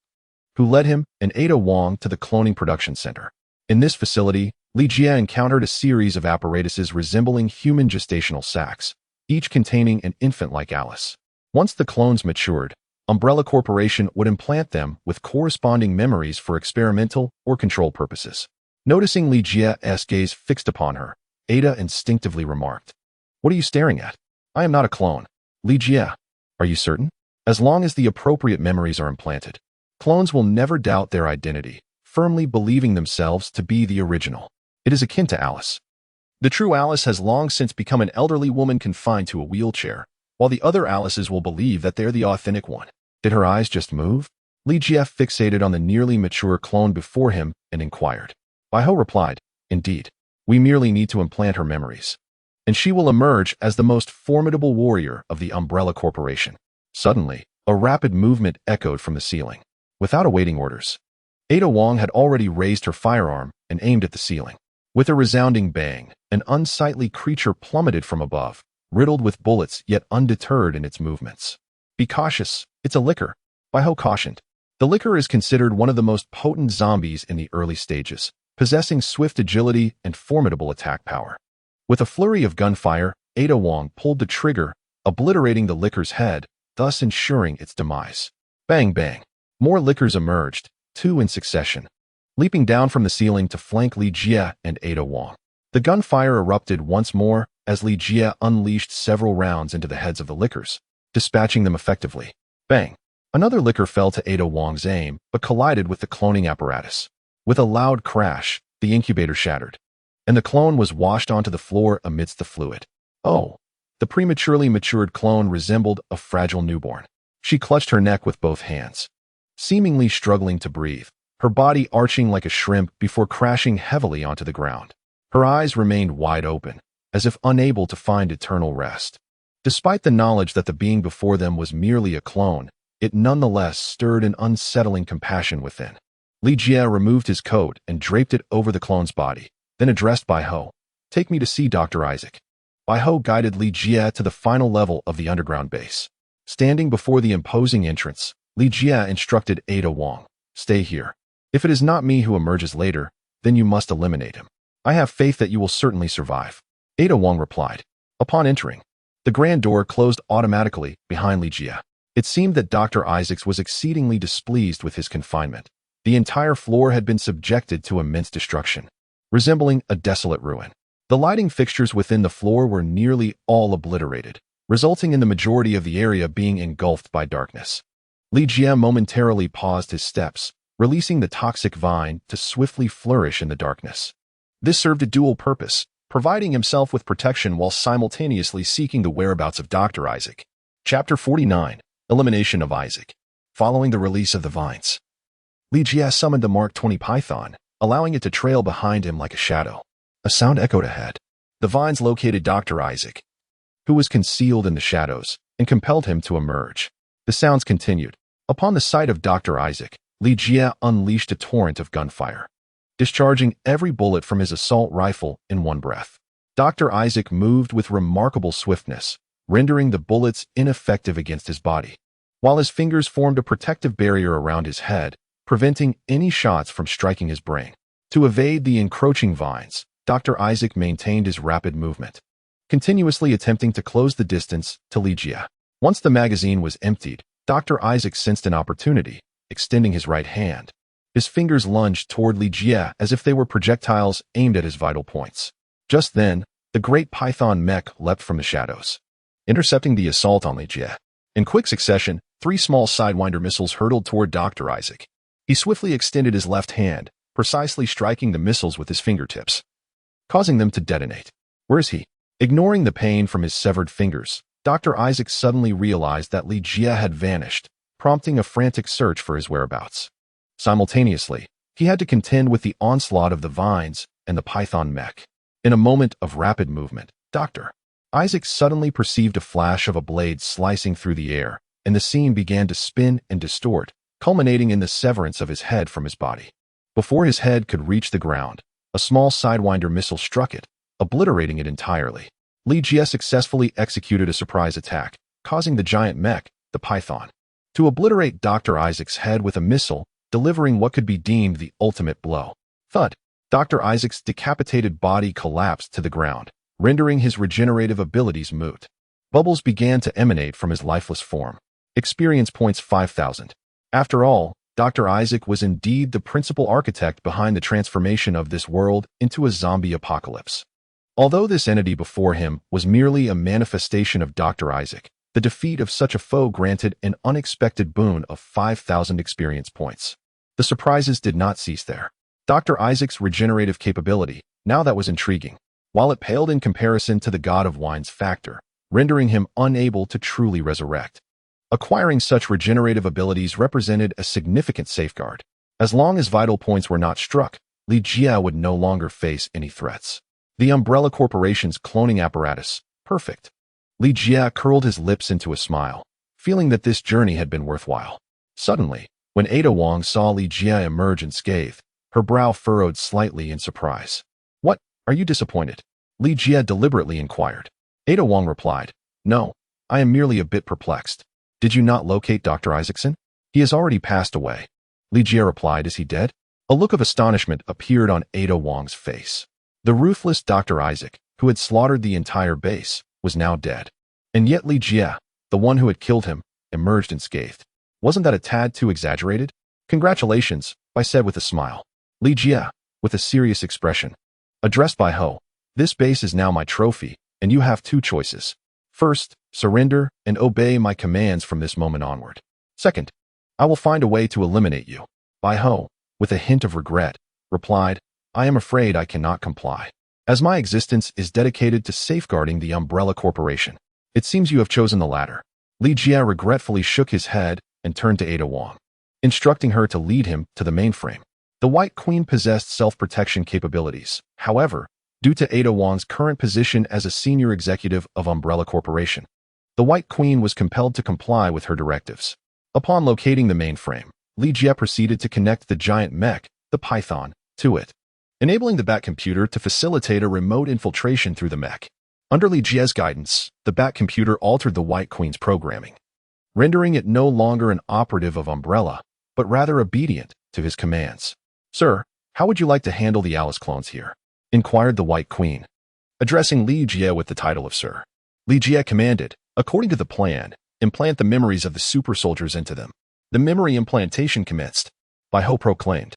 who led him and Ada Wong to the cloning production center. In this facility, Li Jie encountered a series of apparatuses resembling human gestational sacs, each containing an infant like Alice. Once the clones matured, Umbrella Corporation would implant them with corresponding memories for experimental or control purposes. Noticing Li Jie's gaze fixed upon her, Ada instinctively remarked, What are you staring at? I am not a clone. Li Jie, are you certain? As long as the appropriate memories are implanted, clones will never doubt their identity, firmly believing themselves to be the original. It is akin to Alice. The true Alice has long since become an elderly woman confined to a wheelchair, while the other Alices will believe that they're the authentic one. Did her eyes just move? Li Jie fixated on the nearly mature clone before him and inquired. Bai Ho replied, Indeed, we merely need to implant her memories, and she will emerge as the most formidable warrior of the Umbrella Corporation. Suddenly, a rapid movement echoed from the ceiling. Without awaiting orders, Ada Wong had already raised her firearm and aimed at the ceiling. With a resounding bang, an unsightly creature plummeted from above, riddled with bullets yet undeterred in its movements. Be cautious, it's a licker, Bai Ho cautioned. The licker is considered one of the most potent zombies in the early stages, possessing swift agility and formidable attack power. With a flurry of gunfire, Ada Wong pulled the trigger, obliterating the licker's head, thus ensuring its demise. Bang bang. More lickers emerged, 2 in succession, leaping down from the ceiling to flank Li Jie and Ada Wong. The gunfire erupted once more as Li Jie unleashed several rounds into the heads of the lickers, dispatching them effectively. Bang! Another licker fell to Ada Wong's aim, but collided with the cloning apparatus. With a loud crash, the incubator shattered, and the clone was washed onto the floor amidst the fluid. Oh! The prematurely matured clone resembled a fragile newborn. She clutched her neck with both hands, seemingly struggling to breathe, her body arching like a shrimp before crashing heavily onto the ground. Her eyes remained wide open, as if unable to find eternal rest. Despite the knowledge that the being before them was merely a clone, it nonetheless stirred an unsettling compassion within. Li Jie removed his coat and draped it over the clone's body, then addressed Bai Ho. Take me to see Dr. Isaac. Bai Ho guided Li Jie to the final level of the underground base. Standing before the imposing entrance, Li Jie instructed Ada Wong, Stay here. If it is not me who emerges later, then you must eliminate him. I have faith that you will certainly survive. Ada Wong replied. Upon entering, the grand door closed automatically behind Li Jie. It seemed that Dr. Isaacs was exceedingly displeased with his confinement. The entire floor had been subjected to immense destruction, resembling a desolate ruin. The lighting fixtures within the floor were nearly all obliterated, resulting in the majority of the area being engulfed by darkness. Li Jie momentarily paused his steps, releasing the toxic vine to swiftly flourish in the darkness. This served a dual purpose, providing himself with protection while simultaneously seeking the whereabouts of Dr. Isaac. Chapter 49, Elimination of Isaac. Following the release of the vines, Li Jie summoned the Mark 20 python, allowing it to trail behind him like a shadow. A sound echoed ahead. The vines located Dr. Isaac, who was concealed in the shadows, and compelled him to emerge. The sounds continued. Upon the sight of Dr. Isaac, Li Jie unleashed a torrent of gunfire, discharging every bullet from his assault rifle in one breath. Dr. Isaac moved with remarkable swiftness, rendering the bullets ineffective against his body, while his fingers formed a protective barrier around his head, preventing any shots from striking his brain. To evade the encroaching vines, Dr. Isaac maintained his rapid movement, continuously attempting to close the distance to Li Jie. Once the magazine was emptied, Dr. Isaac sensed an opportunity, extending his right hand. His fingers lunged toward Li Jie as if they were projectiles aimed at his vital points. Just then, the great python mech leapt from the shadows, intercepting the assault on Li Jie. In quick succession, 3 small Sidewinder missiles hurtled toward Dr. Isaac. He swiftly extended his left hand, precisely striking the missiles with his fingertips, causing them to detonate. Where is he? Ignoring the pain from his severed fingers, Dr. Isaac suddenly realized that Li Jie had vanished, prompting a frantic search for his whereabouts. Simultaneously, he had to contend with the onslaught of the vines and the python mech. In a moment of rapid movement, Dr. Isaac suddenly perceived a flash of a blade slicing through the air, and the scene began to spin and distort, culminating in the severance of his head from his body. Before his head could reach the ground, a small Sidewinder missile struck it, obliterating it entirely. Li Jie successfully executed a surprise attack, causing the giant mech, the python, to obliterate Dr. Isaac's head with a missile, delivering what could be deemed the ultimate blow. Thud! Dr. Isaac's decapitated body collapsed to the ground, rendering his regenerative abilities moot. Bubbles began to emanate from his lifeless form. Experience points 5,000. After all, Dr. Isaac was indeed the principal architect behind the transformation of this world into a zombie apocalypse. Although this entity before him was merely a manifestation of Dr. Isaac, the defeat of such a foe granted an unexpected boon of 5,000 experience points. The surprises did not cease there. Dr. Isaac's regenerative capability, now that was intriguing, while it paled in comparison to the God of Wine's factor, rendering him unable to truly resurrect. Acquiring such regenerative abilities represented a significant safeguard. As long as vital points were not struck, Li Jie would no longer face any threats. The Umbrella Corporation's cloning apparatus, perfect. Li Jie curled his lips into a smile, feeling that this journey had been worthwhile. Suddenly, when Ada Wong saw Li Jie emerge unscathed, her brow furrowed slightly in surprise. "What, are you disappointed?" Li Jie deliberately inquired. Ada Wong replied, "No, I am merely a bit perplexed. Did you not locate Dr. Isaacson? He has already passed away." Li Jie replied, "Is he dead?" A look of astonishment appeared on Ada Wong's face. The ruthless Dr. Isaac, who had slaughtered the entire base, was now dead. And yet Li Jie, the one who had killed him, emerged unscathed. Wasn't that a tad too exaggerated? "Congratulations," I said with a smile. Li Jie, with a serious expression, addressed by Ho, "This base is now my trophy, and you have 2 choices. First, surrender and obey my commands from this moment onward. Second, I will find a way to eliminate you." Bai Ho, with a hint of regret, replied, "I am afraid I cannot comply. As my existence is dedicated to safeguarding the Umbrella Corporation, it seems you have chosen the latter." Li Jie regretfully shook his head and turned to Ada Wong, instructing her to lead him to the mainframe. The White Queen possessed self-protection capabilities. However, due to Ada Wong's current position as a senior executive of Umbrella Corporation, the White Queen was compelled to comply with her directives. Upon locating the mainframe, Li Jie proceeded to connect the giant mech, the Python, to it, enabling the Bat computer to facilitate a remote infiltration through the mech. Under Li Jie's guidance, the Bat computer altered the White Queen's programming, rendering it no longer an operative of Umbrella, but rather obedient to his commands. "Sir, how would you like to handle the Alice clones here?" inquired the White Queen, addressing Li Jie with the title of Sir. Li Jie commanded, "According to the plan, implant the memories of the super soldiers into them." The memory implantation commenced. Bai Ho proclaimed.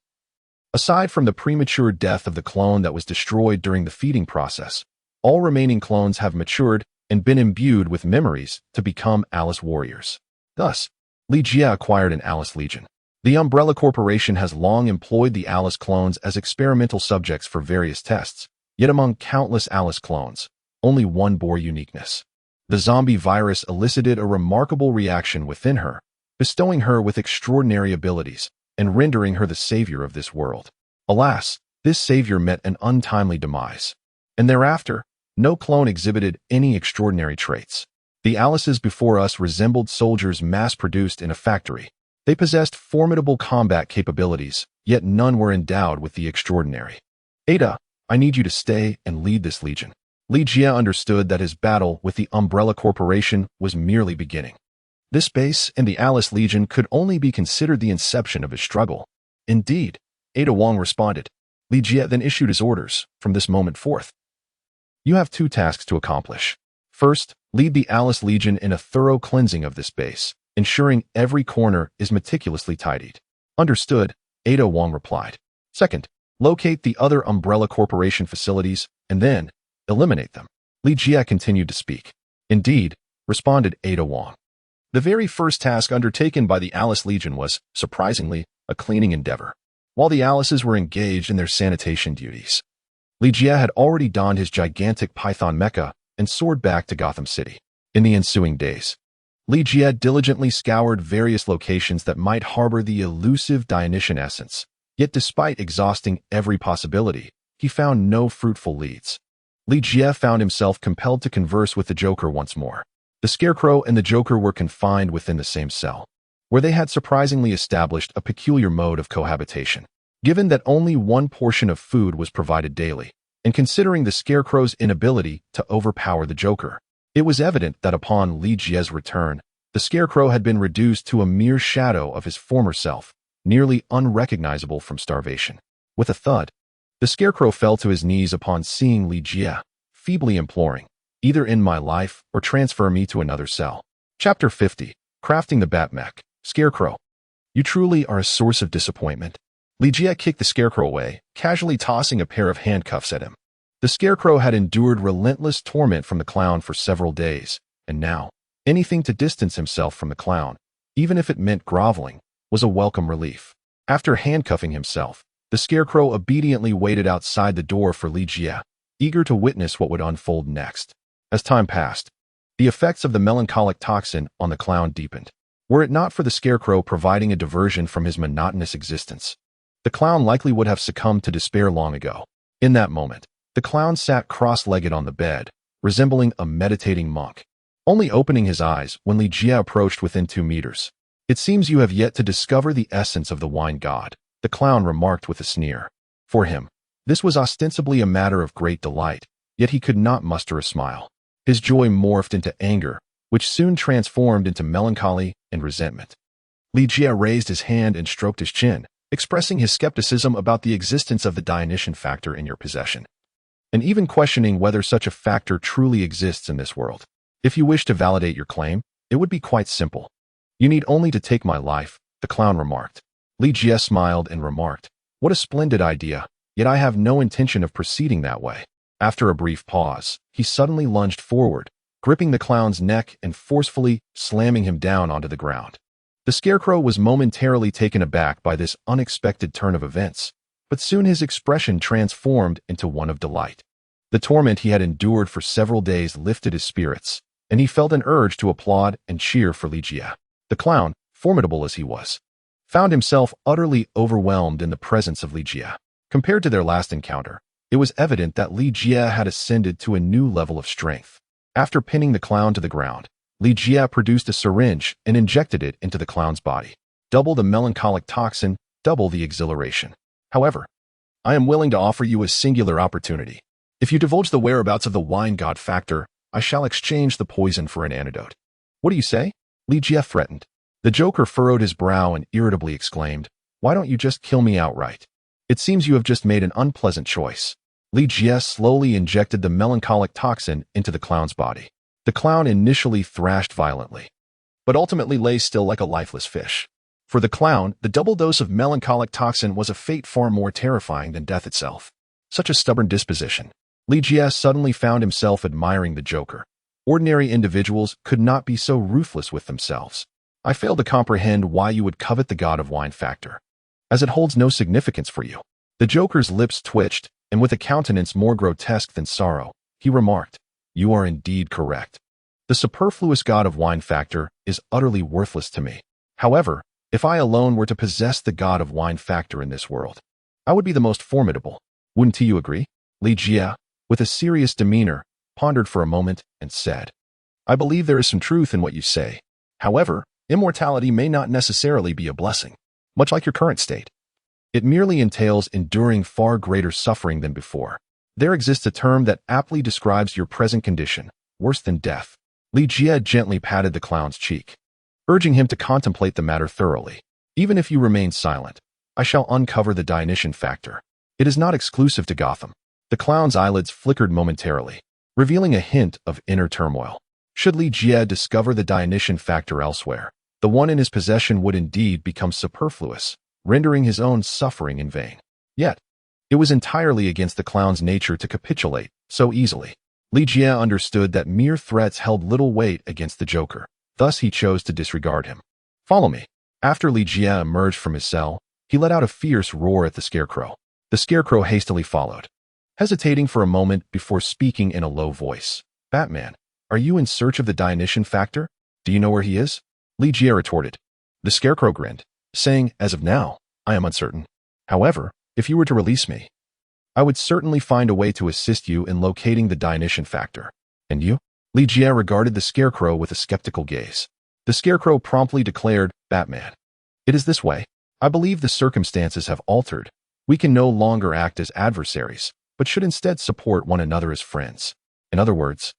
Aside from the premature death of the clone that was destroyed during the feeding process, all remaining clones have matured and been imbued with memories to become Alice warriors. Thus, Li Jie acquired an Alice Legion. The Umbrella Corporation has long employed the Alice clones as experimental subjects for various tests, yet among countless Alice clones, only one bore uniqueness. The zombie virus elicited a remarkable reaction within her, bestowing her with extraordinary abilities and rendering her the savior of this world. Alas, this savior met an untimely demise, and thereafter, no clone exhibited any extraordinary traits. The Alices before us resembled soldiers mass-produced in a factory. They possessed formidable combat capabilities, yet none were endowed with the extraordinary. "Ada, I need you to stay and lead this legion." Li Jie understood that his battle with the Umbrella Corporation was merely beginning. This base and the Alice Legion could only be considered the inception of his struggle. "Indeed," Ada Wong responded. Li Jie then issued his orders. From this moment forth, you have two tasks to accomplish. First, lead the Alice Legion in a thorough cleansing of this base, ensuring every corner is meticulously tidied. Understood, Ada Wong replied. Second, locate the other Umbrella Corporation facilities, and then eliminate them. Li Jie continued to speak. Indeed, responded Ada Wong. The very first task undertaken by the Alice Legion was, surprisingly, a cleaning endeavor. While the Alices were engaged in their sanitation duties, Li Jie had already donned his gigantic python mecha and soared back to Gotham City. In the ensuing days, Li Jie diligently scoured various locations that might harbor the elusive Dionysian essence. Yet despite exhausting every possibility, he found no fruitful leads. Li Jie found himself compelled to converse with the Joker once more. The Scarecrow and the Joker were confined within the same cell, where they had surprisingly established a peculiar mode of cohabitation. Given that only one portion of food was provided daily, and considering the Scarecrow's inability to overpower the Joker, it was evident that upon Li Jie's return, the Scarecrow had been reduced to a mere shadow of his former self, nearly unrecognizable from starvation. With a thud, the Scarecrow fell to his knees upon seeing Li Jie, feebly imploring, "Either end my life or transfer me to another cell." Chapter 50, Crafting the Batmech. Scarecrow, you truly are a source of disappointment. Li Jie kicked the Scarecrow away, casually tossing a pair of handcuffs at him. The Scarecrow had endured relentless torment from the clown for several days, and now, anything to distance himself from the clown, even if it meant groveling, was a welcome relief. After handcuffing himself, the Scarecrow obediently waited outside the door for Li Jie, eager to witness what would unfold next. As time passed, the effects of the melancholic toxin on the clown deepened. Were it not for the Scarecrow providing a diversion from his monotonous existence, the clown likely would have succumbed to despair long ago. In that moment, the clown sat cross-legged on the bed, resembling a meditating monk, only opening his eyes when Li Jie approached within 2 meters. "It seems you have yet to discover the essence of the wine god," the clown remarked with a sneer. For him, this was ostensibly a matter of great delight, yet he could not muster a smile. His joy morphed into anger, which soon transformed into melancholy and resentment. Li Jie raised his hand and stroked his chin, expressing his skepticism about the existence of the Dionysian factor in your possession, and even questioning whether such a factor truly exists in this world. "If you wish to validate your claim, it would be quite simple. You need only to take my life," the clown remarked. Li Jie smiled and remarked, "What a splendid idea, yet I have no intention of proceeding that way." After a brief pause, he suddenly lunged forward, gripping the clown's neck and forcefully slamming him down onto the ground. The Scarecrow was momentarily taken aback by this unexpected turn of events, but soon his expression transformed into one of delight. The torment he had endured for several days lifted his spirits, and he felt an urge to applaud and cheer for Li Jie. The clown, formidable as he was, found himself utterly overwhelmed in the presence of Li Jie. Compared to their last encounter, it was evident that Li Jie had ascended to a new level of strength. After pinning the clown to the ground, Li Jie produced a syringe and injected it into the clown's body. Double the melancholic toxin, double the exhilaration. "However, I am willing to offer you a singular opportunity. If you divulge the whereabouts of the wine god factor, I shall exchange the poison for an antidote." "What do you say?" Li Jie threatened. The Joker furrowed his brow and irritably exclaimed, "Why don't you just kill me outright? It seems you have just made an unpleasant choice." Li Jie slowly injected the melancholic toxin into the clown's body. The clown initially thrashed violently, but ultimately lay still like a lifeless fish. For the clown, the double dose of melancholic toxin was a fate far more terrifying than death itself. Such a stubborn disposition. Li Jie suddenly found himself admiring the Joker. Ordinary individuals could not be so ruthless with themselves. "I fail to comprehend why you would covet the god of wine factor, as it holds no significance for you." The Joker's lips twitched, and with a countenance more grotesque than sorrow, he remarked, "You are indeed correct. The superfluous god of wine factor is utterly worthless to me. However, if I alone were to possess the god of wine factor in this world, I would be the most formidable. Wouldn't you agree?" Li Jie, with a serious demeanor, pondered for a moment and said, "I believe there is some truth in what you say. However, immortality may not necessarily be a blessing, much like your current state. It merely entails enduring far greater suffering than before. There exists a term that aptly describes your present condition, worse than death." Li Jie gently patted the clown's cheek, urging him to contemplate the matter thoroughly. "Even if you remain silent, I shall uncover the Dionysian factor. It is not exclusive to Gotham. The clown's eyelids flickered momentarily, revealing a hint of inner turmoil. Should Li Jie discover the Dionysian factor elsewhere, the one in his possession would indeed become superfluous, rendering his own suffering in vain. Yet, it was entirely against the clown's nature to capitulate so easily. Li Jie understood that mere threats held little weight against the Joker, thus he chose to disregard him. "Follow me." After Li Jie emerged from his cell, he let out a fierce roar at the Scarecrow. The Scarecrow hastily followed, hesitating for a moment before speaking in a low voice. "Batman, are you in search of the Dionysian factor? Do you know where he is?" Li Jie retorted. The Scarecrow grinned, saying, "As of now, I am uncertain. However, if you were to release me, I would certainly find a way to assist you in locating the Dionysian factor. And you?" Li Jie regarded the Scarecrow with a skeptical gaze. The Scarecrow promptly declared, "Batman, it is this way. I believe the circumstances have altered. We can no longer act as adversaries, but should instead support one another as friends. In other words,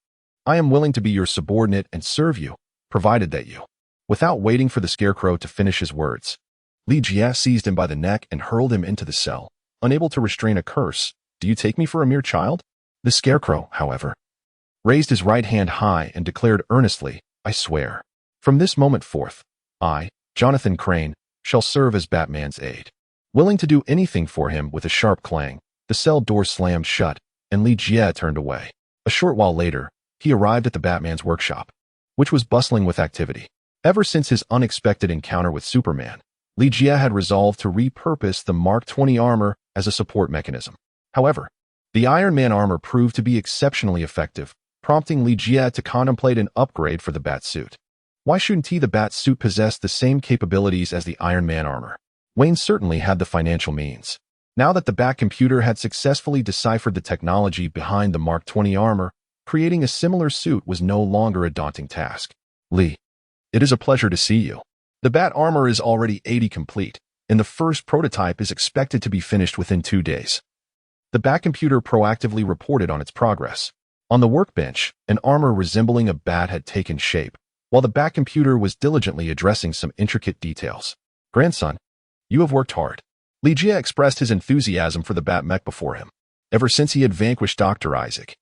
I am willing to be your subordinate and serve you, provided that you..." Without waiting for the Scarecrow to finish his words, Li Jie seized him by the neck and hurled him into the cell, unable to restrain a curse. "Do you take me for a mere child?" The Scarecrow, however, raised his right hand high and declared earnestly, "I swear. From this moment forth, I, Jonathan Crane, shall serve as Batman's aide." Willing to do anything for him with a sharp clang, the cell door slammed shut, and Li Jie turned away. A short while later, he arrived at the Batman's workshop, which was bustling with activity. Ever since his unexpected encounter with Superman, Li Jie had resolved to repurpose the Mark 20 armor as a support mechanism. However, the Iron Man armor proved to be exceptionally effective, prompting Li Jie to contemplate an upgrade for the Batsuit. Why shouldn't the Batsuit possess the same capabilities as the Iron Man armor? Wayne certainly had the financial means. Now that the Batcomputer had successfully deciphered the technology behind the Mark 20 armor, creating a similar suit was no longer a daunting task. "Lee, it is a pleasure to see you. The Bat armor is already 80 complete, and the first prototype is expected to be finished within 2 days." The Batcomputer proactively reported on its progress. On the workbench, an armor resembling a bat had taken shape, while the Batcomputer was diligently addressing some intricate details. "Grandson, you have worked hard." Li Jie expressed his enthusiasm for the Batmech before him. Ever since he had vanquished Dr. Isaac,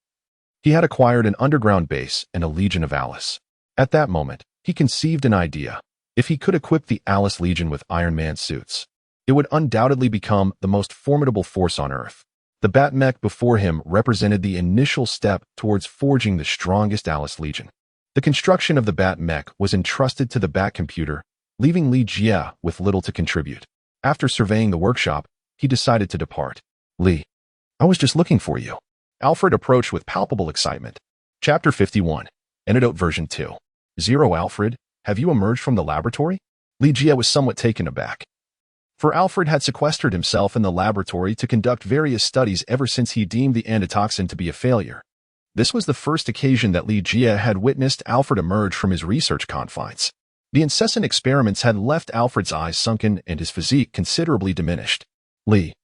he had acquired an underground base and a Legion of Alice. At that moment, he conceived an idea. If he could equip the Alice Legion with Iron Man suits, it would undoubtedly become the most formidable force on Earth. The Batmech before him represented the initial step towards forging the strongest Alice Legion. The construction of the Batmech was entrusted to the Batcomputer, leaving Li Jie with little to contribute. After surveying the workshop, he decided to depart. "Lee, I was just looking for you." Alfred approached with palpable excitement. Chapter 51, Antidote Version 2. Alfred, have you emerged from the laboratory?" Li Jie was somewhat taken aback. For Alfred had sequestered himself in the laboratory to conduct various studies ever since he deemed the antitoxin to be a failure. This was the first occasion that Li Jie had witnessed Alfred emerge from his research confines. The incessant experiments had left Alfred's eyes sunken and his physique considerably diminished. "Lee,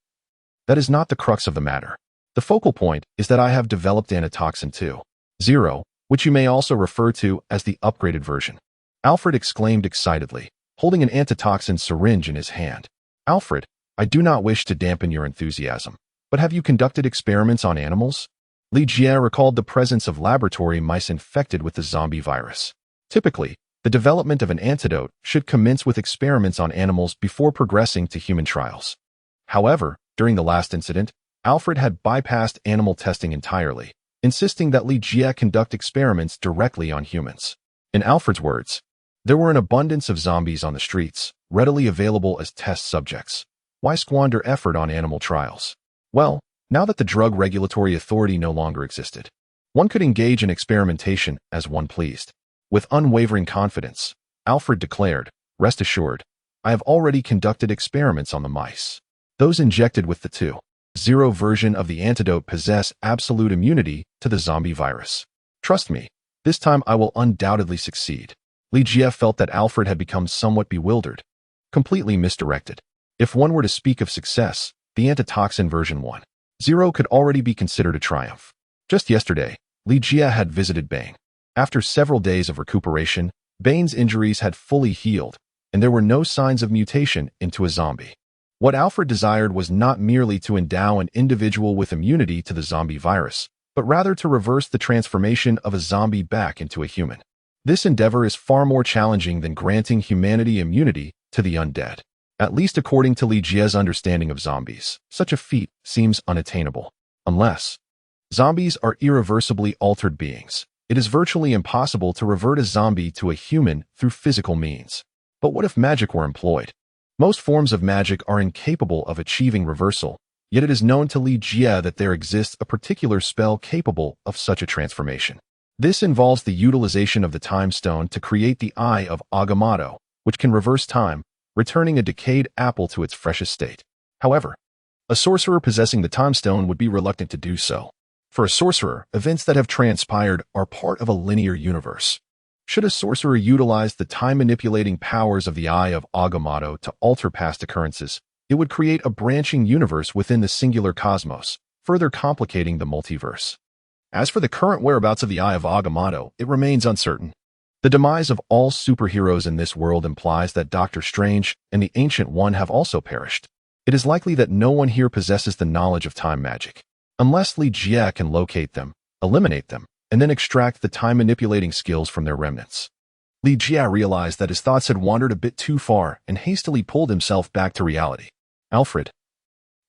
that is not the crux of the matter. The focal point is that I have developed antitoxin 2.0, which you may also refer to as the upgraded version." Alfred exclaimed excitedly, holding an antitoxin syringe in his hand. "Alfred, I do not wish to dampen your enthusiasm, but have you conducted experiments on animals?" Li Jie recalled the presence of laboratory mice infected with the zombie virus. Typically, the development of an antidote should commence with experiments on animals before progressing to human trials. However, during the last incident, Alfred had bypassed animal testing entirely, insisting that Li Jie conduct experiments directly on humans. In Alfred's words, there were an abundance of zombies on the streets, readily available as test subjects. Why squander effort on animal trials? Well, now that the Drug Regulatory Authority no longer existed, one could engage in experimentation as one pleased. With unwavering confidence, Alfred declared, "Rest assured, I have already conducted experiments on the mice. Those injected with the 2.0 version of the antidote possess absolute immunity to the zombie virus. Trust me, this time I will undoubtedly succeed." Li Jie felt that Alfred had become somewhat bewildered, completely misdirected. If one were to speak of success, the antitoxin version 1.0 could already be considered a triumph. Just yesterday, Li Jie had visited Bane. After several days of recuperation, Bane's injuries had fully healed, and there were no signs of mutation into a zombie. What Alfred desired was not merely to endow an individual with immunity to the zombie virus, but rather to reverse the transformation of a zombie back into a human. This endeavor is far more challenging than granting humanity immunity to the undead. At least according to Li Jie's understanding of zombies, such a feat seems unattainable. Unless zombies are irreversibly altered beings, it is virtually impossible to revert a zombie to a human through physical means. But what if magic were employed? Most forms of magic are incapable of achieving reversal, yet it is known to Li Jie that there exists a particular spell capable of such a transformation. This involves the utilization of the Time Stone to create the Eye of Agamotto, which can reverse time, returning a decayed apple to its freshest state. However, a sorcerer possessing the Time Stone would be reluctant to do so. For a sorcerer, events that have transpired are part of a linear universe. Should a sorcerer utilize the time-manipulating powers of the Eye of Agamotto to alter past occurrences, it would create a branching universe within the singular cosmos, further complicating the multiverse. As for the current whereabouts of the Eye of Agamotto, it remains uncertain. The demise of all superheroes in this world implies that Doctor Strange and the Ancient One have also perished. It is likely that no one here possesses the knowledge of time magic. Unless Li Jie can locate them, eliminate them, and then extract the time-manipulating skills from their remnants. Li Jie realized that his thoughts had wandered a bit too far and hastily pulled himself back to reality. Alfred,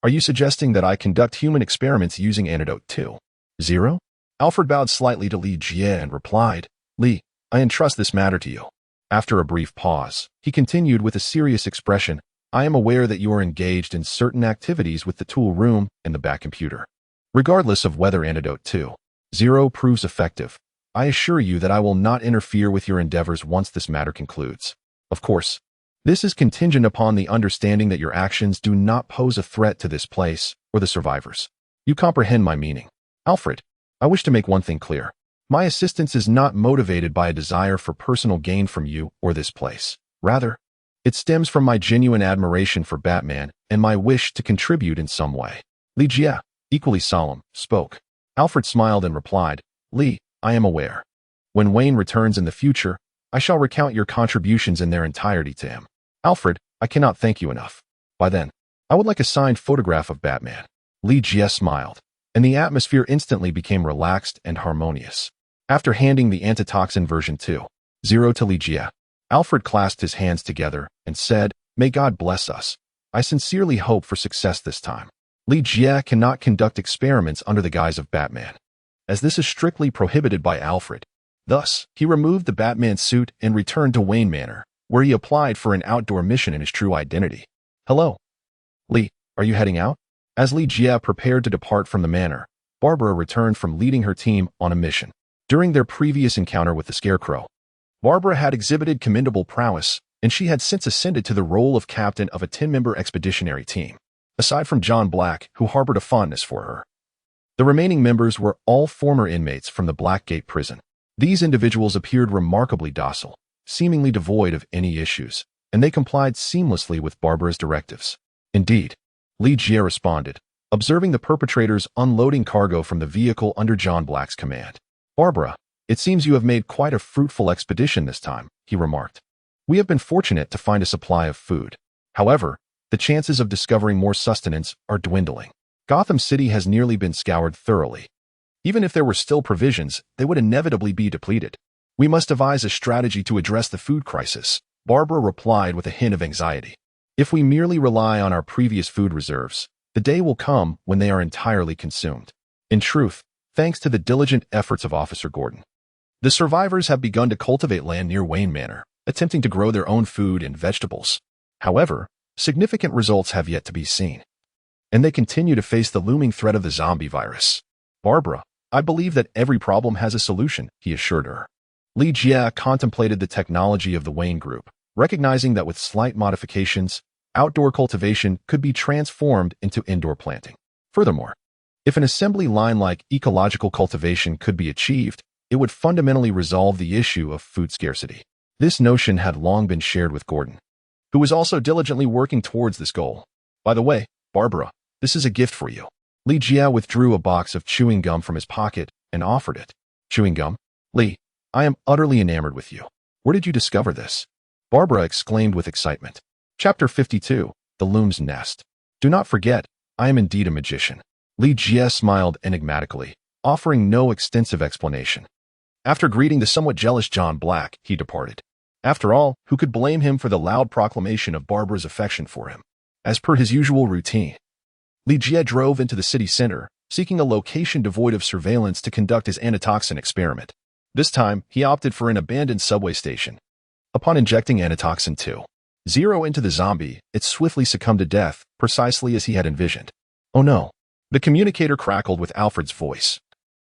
are you suggesting that I conduct human experiments using Antidote 2.0? Alfred bowed slightly to Li Jie and replied, Li, I entrust this matter to you. After a brief pause, he continued with a serious expression, I am aware that you are engaged in certain activities with the tool room and the back computer. Regardless of whether Antidote 2.0 proves effective, I assure you that I will not interfere with your endeavors once this matter concludes. Of course, this is contingent upon the understanding that your actions do not pose a threat to this place or the survivors. You comprehend my meaning. Alfred, I wish to make one thing clear. My assistance is not motivated by a desire for personal gain from you or this place. Rather, it stems from my genuine admiration for Batman and my wish to contribute in some way. Li Jie, equally solemn, spoke. Alfred smiled and replied, Li, I am aware. When Wayne returns in the future, I shall recount your contributions in their entirety to him. Alfred, I cannot thank you enough. By then, I would like a signed photograph of Batman. Li Jie smiled, and the atmosphere instantly became relaxed and harmonious. After handing the antitoxin version 2.0 to Li Jie, Alfred clasped his hands together and said, May God bless us. I sincerely hope for success this time. Li Jie cannot conduct experiments under the guise of Batman, as this is strictly prohibited by Alfred. Thus, he removed the Batman suit and returned to Wayne Manor, where he applied for an outdoor mission in his true identity. Hello. Li, are you heading out? As Li Jie prepared to depart from the manor, Barbara returned from leading her team on a mission. During their previous encounter with the Scarecrow, Barbara had exhibited commendable prowess, and she had since ascended to the role of captain of a 10-member expeditionary team. Aside from John Black, who harbored a fondness for her, the remaining members were all former inmates from the Blackgate prison. These individuals appeared remarkably docile, seemingly devoid of any issues, and they complied seamlessly with Barbara's directives. Indeed, Li Jie responded, observing the perpetrators unloading cargo from the vehicle under John Black's command. Barbara, it seems you have made quite a fruitful expedition this time, he remarked. We have been fortunate to find a supply of food. However, the chances of discovering more sustenance are dwindling. Gotham City has nearly been scoured thoroughly. Even if there were still provisions, they would inevitably be depleted. We must devise a strategy to address the food crisis, Barbara replied with a hint of anxiety. If we merely rely on our previous food reserves, the day will come when they are entirely consumed. In truth, thanks to the diligent efforts of Officer Gordon, the survivors have begun to cultivate land near Wayne Manor, attempting to grow their own food and vegetables. However, significant results have yet to be seen, and they continue to face the looming threat of the zombie virus. Barbara, I believe that every problem has a solution, he assured her. Li Jie contemplated the technology of the Wayne Group, recognizing that with slight modifications, outdoor cultivation could be transformed into indoor planting. Furthermore, if an assembly line like ecological cultivation could be achieved, it would fundamentally resolve the issue of food scarcity. This notion had long been shared with Gordon, who was also diligently working towards this goal. By the way, Barbara, this is a gift for you. Li Jie withdrew a box of chewing gum from his pocket and offered it. Chewing gum? Li, I am utterly enamored with you. Where did you discover this? Barbara exclaimed with excitement. Chapter 52. the loom's nest. Do not forget, I am indeed a magician. Li Jie smiled enigmatically, offering no extensive explanation. After greeting the somewhat jealous John Black, he departed. After all, who could blame him for the loud proclamation of Barbara's affection for him? As per his usual routine, Li Jie drove into the city center, seeking a location devoid of surveillance to conduct his antitoxin experiment. This time, he opted for an abandoned subway station. Upon injecting antitoxin 2.0 into the zombie, it swiftly succumbed to death, precisely as he had envisioned. Oh no. The communicator crackled with Alfred's voice.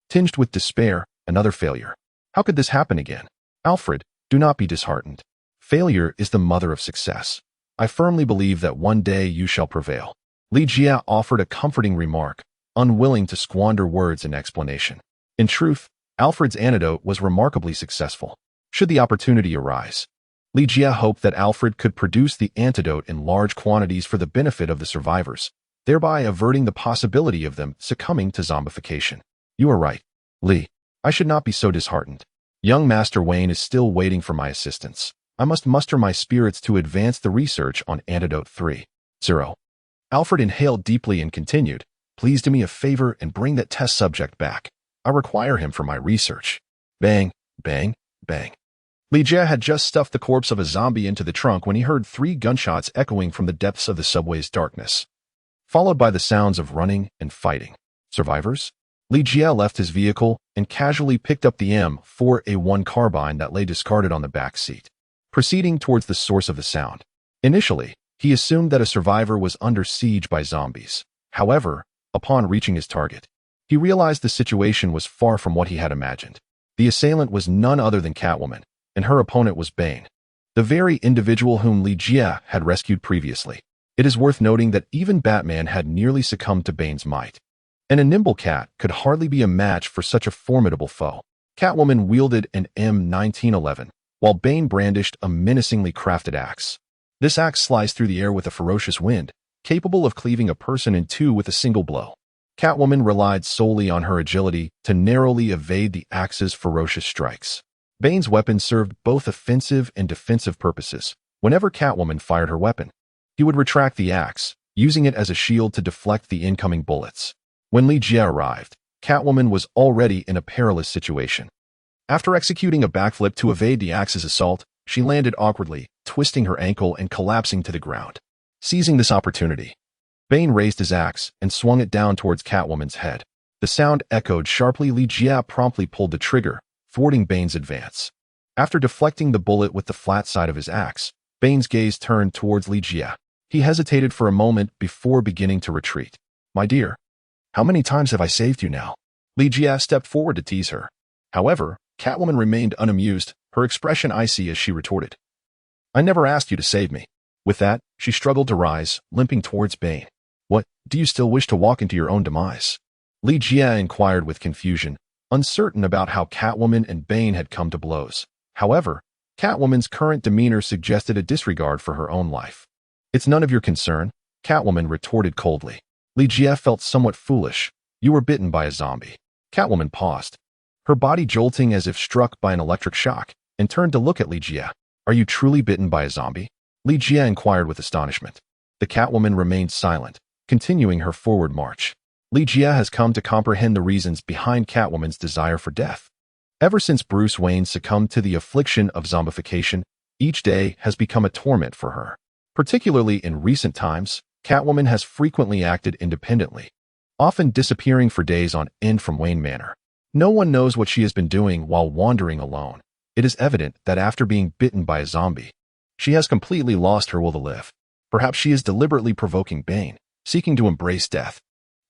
Tinged with despair, another failure. How could this happen again? Alfred, do not be disheartened. Failure is the mother of success. I firmly believe that one day you shall prevail. Li Jie offered a comforting remark, unwilling to squander words in explanation. In truth, Alfred's antidote was remarkably successful. Should the opportunity arise, Li Jie hoped that Alfred could produce the antidote in large quantities for the benefit of the survivors, thereby averting the possibility of them succumbing to zombification. You are right, Li. I should not be so disheartened. Young Master Wayne is still waiting for my assistance. I must muster my spirits to advance the research on Antidote 3.0. Alfred inhaled deeply and continued, please do me a favor and bring that test subject back. I require him for my research. Bang, bang, bang. Li Jie had just stuffed the corpse of a zombie into the trunk when he heard 3 gunshots echoing from the depths of the subway's darkness, followed by the sounds of running and fighting. Survivors? Li Jie left his vehicle and casually picked up the M4A1 carbine that lay discarded on the back seat, proceeding towards the source of the sound. Initially, he assumed that a survivor was under siege by zombies. However, upon reaching his target, he realized the situation was far from what he had imagined. The assailant was none other than Catwoman, and her opponent was Bane, the very individual whom Li Jie had rescued previously. It is worth noting that even Batman had nearly succumbed to Bane's might, and a nimble cat could hardly be a match for such a formidable foe. Catwoman wielded an M1911, while Bane brandished a menacingly crafted axe. This axe sliced through the air with a ferocious wind, capable of cleaving a person in two with a single blow. Catwoman relied solely on her agility to narrowly evade the axe's ferocious strikes. Bane's weapon served both offensive and defensive purposes. Whenever Catwoman fired her weapon, he would retract the axe, using it as a shield to deflect the incoming bullets. When Li Jie arrived, Catwoman was already in a perilous situation. After executing a backflip to evade the axe's assault, she landed awkwardly, twisting her ankle and collapsing to the ground. Seizing this opportunity, Bane raised his axe and swung it down towards Catwoman's head. The sound echoed sharply. Li Jie promptly pulled the trigger, thwarting Bane's advance. After deflecting the bullet with the flat side of his axe, Bane's gaze turned towards Li Jie. He hesitated for a moment before beginning to retreat. My dear, how many times have I saved you now? Li Jie stepped forward to tease her. However, Catwoman remained unamused, her expression icy as she retorted, I never asked you to save me. With that, she struggled to rise, limping towards Bane. What, do you still wish to walk into your own demise? Li Jie inquired with confusion, uncertain about how Catwoman and Bane had come to blows. However, Catwoman's current demeanor suggested a disregard for her own life. It's none of your concern, Catwoman retorted coldly. Li Jie felt somewhat foolish. You were bitten by a zombie. Catwoman paused, her body jolting as if struck by an electric shock, and turned to look at Li Jie. Are you truly bitten by a zombie? Li Jie inquired with astonishment. The Catwoman remained silent, continuing her forward march. Li Jie has come to comprehend the reasons behind Catwoman's desire for death. Ever since Bruce Wayne succumbed to the affliction of zombification, each day has become a torment for her. Particularly in recent times, Catwoman has frequently acted independently, often disappearing for days on end from Wayne Manor. No one knows what she has been doing while wandering alone. It is evident that after being bitten by a zombie, she has completely lost her will to live. Perhaps she is deliberately provoking Bane, seeking to embrace death.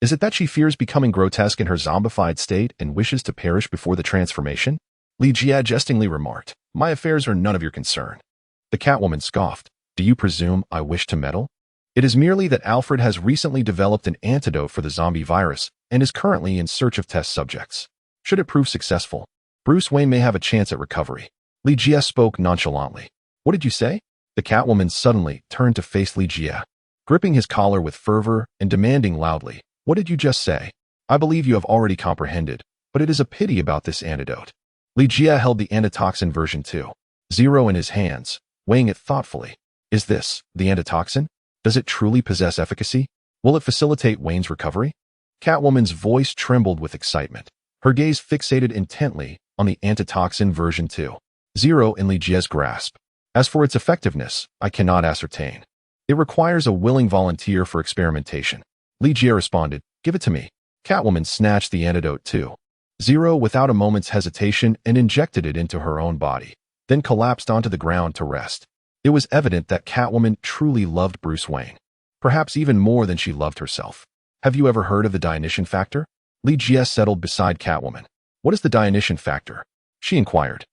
Is it that she fears becoming grotesque in her zombified state and wishes to perish before the transformation? Li Jie jestingly remarked, My affairs are none of your concern. The Catwoman scoffed, Do you presume I wish to meddle? It is merely that Alfred has recently developed an antidote for the zombie virus and is currently in search of test subjects. Should it prove successful, Bruce Wayne may have a chance at recovery. Li Jie spoke nonchalantly. What did you say? The Catwoman suddenly turned to face Li Jie, gripping his collar with fervor and demanding loudly, What did you just say? I believe you have already comprehended, but it is a pity about this antidote. Li Jie held the antitoxin version 2.0 in his hands, weighing it thoughtfully. Is this the antitoxin? Does it truly possess efficacy? Will it facilitate Wayne's recovery? Catwoman's voice trembled with excitement. Her gaze fixated intently on the antitoxin version 2.0 in Li Jie's grasp. As for its effectiveness, I cannot ascertain. It requires a willing volunteer for experimentation. Li Jie responded, "Give it to me." Catwoman snatched the antidote 2.0 without a moment's hesitation and injected it into her own body, then collapsed onto the ground to rest. It was evident that Catwoman truly loved Bruce Wayne, perhaps even more than she loved herself. "Have you ever heard of the Dionysian factor?" Li Jie settled beside Catwoman. "What is the Dionysian factor?" she inquired,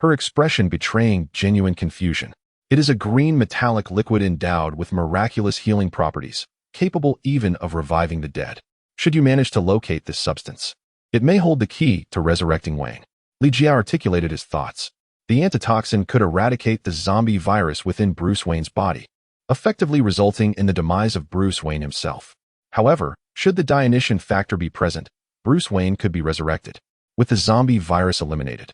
her expression betraying genuine confusion. "It is a green metallic liquid endowed with miraculous healing properties, capable even of reviving the dead. Should you manage to locate this substance, it may hold the key to resurrecting Wayne." Li Jie articulated his thoughts. The antitoxin could eradicate the zombie virus within Bruce Wayne's body, effectively resulting in the demise of Bruce Wayne himself. However, should the Dionysian factor be present, Bruce Wayne could be resurrected, with the zombie virus eliminated.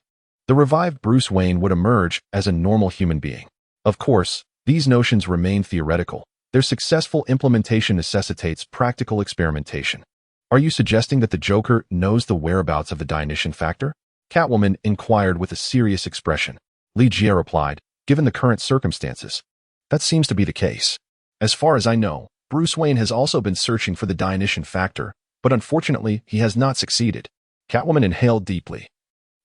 The revived Bruce Wayne would emerge as a normal human being. Of course, these notions remain theoretical. Their successful implementation necessitates practical experimentation. "Are you suggesting that the Joker knows the whereabouts of the Dionysian factor?" Catwoman inquired with a serious expression. Li Jie replied, "Given the current circumstances, that seems to be the case. As far as I know, Bruce Wayne has also been searching for the Dionysian factor, but unfortunately, he has not succeeded." Catwoman inhaled deeply.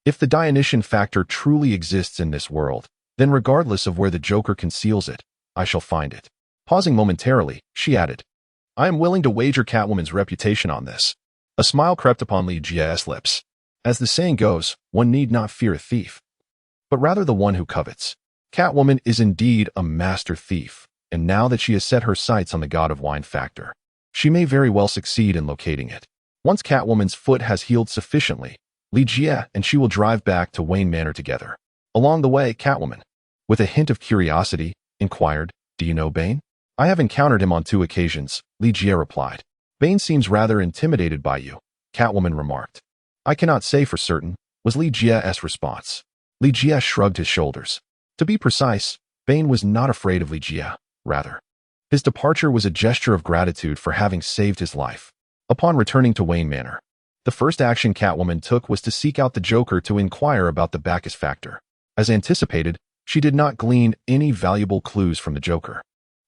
"If the Dionysian factor truly exists in this world, then regardless of where the Joker conceals it, I shall find it." Pausing momentarily, she added, "I am willing to wager Catwoman's reputation on this." A smile crept upon Li Jie's lips. As the saying goes, one need not fear a thief, but rather the one who covets. Catwoman is indeed a master thief, and now that she has set her sights on the God of Wine factor, she may very well succeed in locating it. Once Catwoman's foot has healed sufficiently, Li Jie and she will drive back to Wayne Manor together. Along the way, Catwoman, with a hint of curiosity, inquired, "Do you know Bane?" "I have encountered him on 2 occasions, Li Jie replied. "Bane seems rather intimidated by you," Catwoman remarked. "I cannot say for certain," was Li Jie's response. Li Jie shrugged his shoulders. To be precise, Bane was not afraid of Li Jie. Rather, his departure was a gesture of gratitude for having saved his life. Upon returning to Wayne Manor, the first action Catwoman took was to seek out the Joker to inquire about the Bacchus factor. As anticipated, she did not glean any valuable clues from the Joker.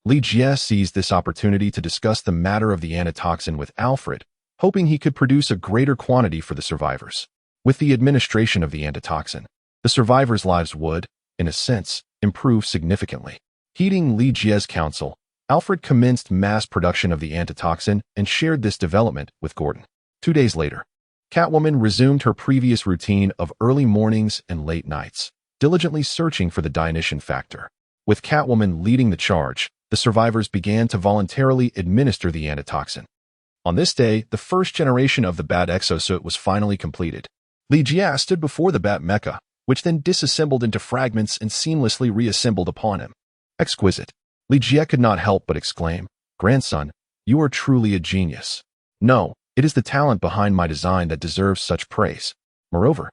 Li Jie seized this opportunity to discuss the matter of the antitoxin with Alfred, hoping he could produce a greater quantity for the survivors. With the administration of the antitoxin, the survivors' lives would, in a sense, improve significantly. Heeding Li Jie's counsel, Alfred commenced mass production of the antitoxin and shared this development with Gordon. 2 days later, Catwoman resumed her previous routine of early mornings and late nights, diligently searching for the Dionysian factor. With Catwoman leading the charge, the survivors began to voluntarily administer the antitoxin. On this day, the first generation of the Bat exosuit was finally completed. Li Jie stood before the Bat mecha, which then disassembled into fragments and seamlessly reassembled upon him. "Exquisite." Li Jie could not help but exclaim, "Grandson, you are truly a genius." "No, it is the talent behind my design that deserves such praise. Moreover,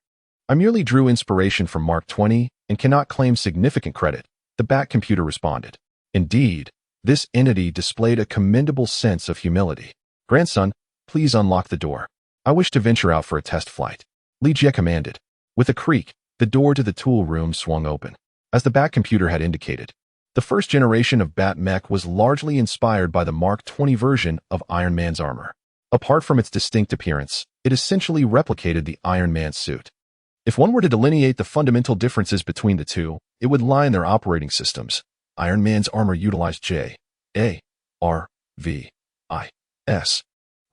I merely drew inspiration from Mark 20 and cannot claim significant credit," the Bat computer responded. Indeed, this entity displayed a commendable sense of humility. "Grandson, please unlock the door. I wish to venture out for a test flight," Li Jie commanded. With a creak, the door to the tool room swung open. As the Bat computer had indicated, the first generation of Bat mech was largely inspired by the Mark 20 version of Iron Man's armor. Apart from its distinct appearance, it essentially replicated the Iron Man suit. If one were to delineate the fundamental differences between the two, it would lie in their operating systems. Iron Man's armor utilized J.A.R.V.I.S.,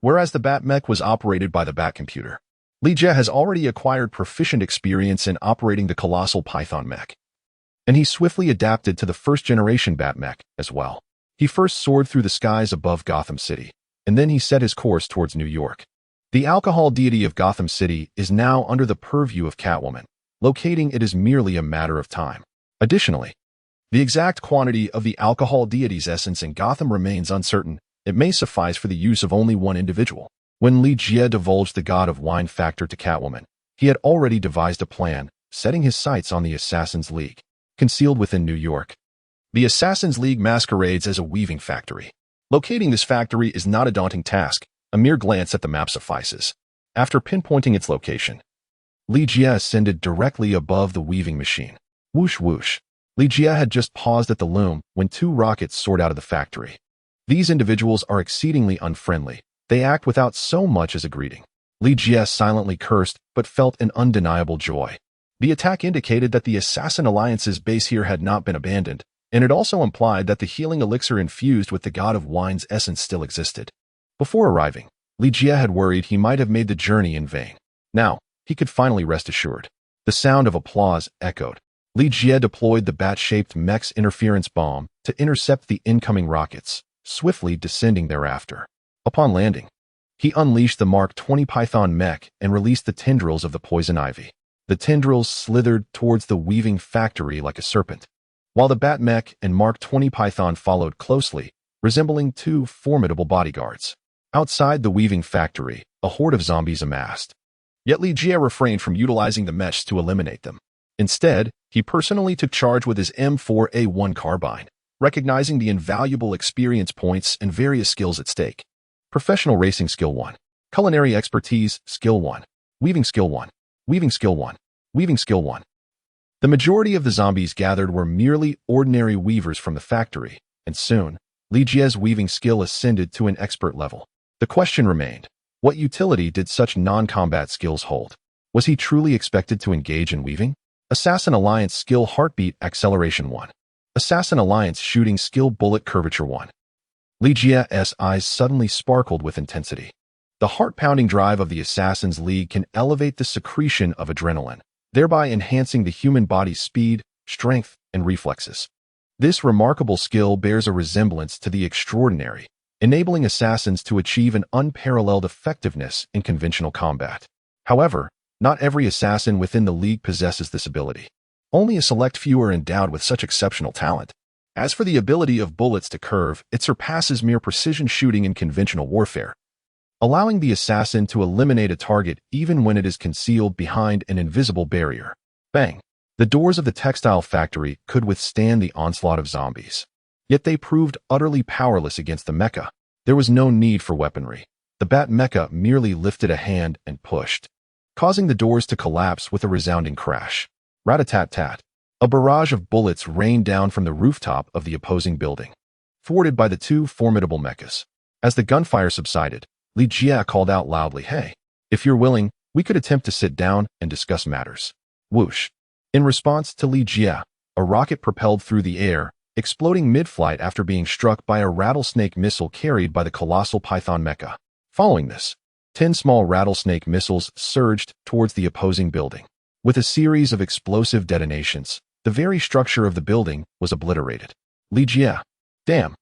whereas the Bat mech was operated by the Bat computer. Li Jie has already acquired proficient experience in operating the colossal Python mech, and he swiftly adapted to the first-generation Bat mech as well. He first soared through the skies above Gotham City, and then he set his course towards New York. The alcohol deity of Gotham City is now under the purview of Catwoman. Locating it is merely a matter of time. Additionally, the exact quantity of the alcohol deity's essence in Gotham remains uncertain. It may suffice for the use of only one individual. When Li Jie divulged the God of Wine factor to Catwoman, he had already devised a plan, setting his sights on the Assassin's League, concealed within New York. The Assassin's League masquerades as a weaving factory. Locating this factory is not a daunting task. A mere glance at the map suffices. After pinpointing its location, Li Jie ascended directly above the weaving machine. Whoosh whoosh. Li Jie had just paused at the loom when two rockets soared out of the factory. These individuals are exceedingly unfriendly. They act without so much as a greeting. Li Jie silently cursed, but felt an undeniable joy. The attack indicated that the Assassin Alliance's base here had not been abandoned, and it also implied that the healing elixir infused with the god of wine's essence still existed. Before arriving, Li Jie had worried he might have made the journey in vain. Now, he could finally rest assured. The sound of applause echoed. Li Jie deployed the bat-shaped mech's interference bomb to intercept the incoming rockets, swiftly descending thereafter. Upon landing, he unleashed the Mark 20 Python mech and released the tendrils of the poison ivy. The tendrils slithered towards the weaving factory like a serpent, while the bat mech and Mark 20 Python followed closely, resembling two formidable bodyguards. Outside the weaving factory, a horde of zombies amassed. Yet Li Jie refrained from utilizing the mesh to eliminate them. Instead, he personally took charge with his M4A1 carbine, recognizing the invaluable experience points and various skills at stake. Professional Racing Skill 1. Culinary Expertise Skill 1. Weaving Skill 1. Weaving Skill 1. Weaving Skill 1. The majority of the zombies gathered were merely ordinary weavers from the factory, and soon, Li Jie's weaving skill ascended to an expert level. The question remained, what utility did such non-combat skills hold? Was he truly expected to engage in weaving? Assassin Alliance Skill Heartbeat Acceleration 1. Assassin Alliance Shooting Skill Bullet Curvature 1. Li Jie's eyes suddenly sparkled with intensity. The heart-pounding drive of the Assassin's League can elevate the secretion of adrenaline, thereby enhancing the human body's speed, strength, and reflexes. This remarkable skill bears a resemblance to the extraordinary, enabling assassins to achieve an unparalleled effectiveness in conventional combat. However, not every assassin within the League possesses this ability. Only a select few are endowed with such exceptional talent. As for the ability of bullets to curve, it surpasses mere precision shooting in conventional warfare, allowing the assassin to eliminate a target even when it is concealed behind an invisible barrier. Bang! The doors of the textile factory could withstand the onslaught of zombies. Yet they proved utterly powerless against the mecha. There was no need for weaponry. The bat mecha merely lifted a hand and pushed, causing the doors to collapse with a resounding crash. Rat-a-tat-tat. A barrage of bullets rained down from the rooftop of the opposing building, thwarted by the two formidable mechas. As the gunfire subsided, Li Jie called out loudly, "Hey, if you're willing, we could attempt to sit down and discuss matters." Whoosh. In response to Li Jie, a rocket propelled through the air, exploding mid-flight after being struck by a rattlesnake missile carried by the colossal Python mecha. Following this, 10 small rattlesnake missiles surged towards the opposing building. With a series of explosive detonations, the very structure of the building was obliterated. Li Jie. Damn.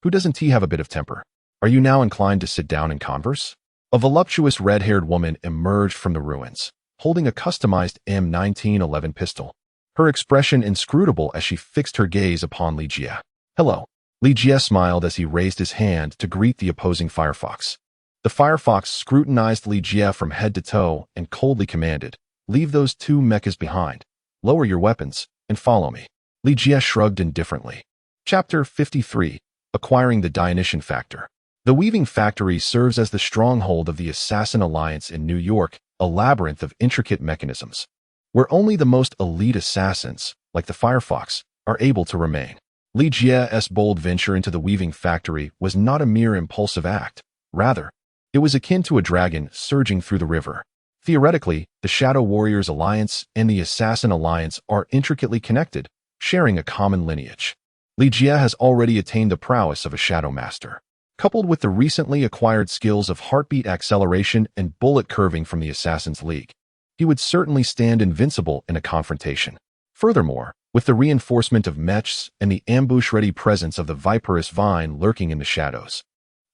Who doesn't he have a bit of temper? Are you now inclined to sit down and converse? A voluptuous red-haired woman emerged from the ruins, holding a customized M1911 pistol, her expression inscrutable as she fixed her gaze upon Li Jie. Hello. Li Jie smiled as he raised his hand to greet the opposing Firefox. The Firefox scrutinized Li Jie from head to toe and coldly commanded, "Leave those two mechas behind. Lower your weapons and follow me." Li Jie shrugged indifferently. Chapter 53. Acquiring the Dionysian Factor. The Weaving Factory serves as the stronghold of the Assassin Alliance in New York, a labyrinth of intricate mechanisms, where only the most elite assassins, like the Firefox, are able to remain. Li Jie's bold venture into the Weaving Factory was not a mere impulsive act. Rather, it was akin to a dragon surging through the river. Theoretically, the Shadow Warriors Alliance and the Assassin Alliance are intricately connected, sharing a common lineage. Li Jie has already attained the prowess of a Shadow Master. Coupled with the recently acquired skills of heartbeat acceleration and bullet curving from the Assassin's League, he would certainly stand invincible in a confrontation. Furthermore, with the reinforcement of mechs and the ambush-ready presence of the Viperous Vine lurking in the shadows,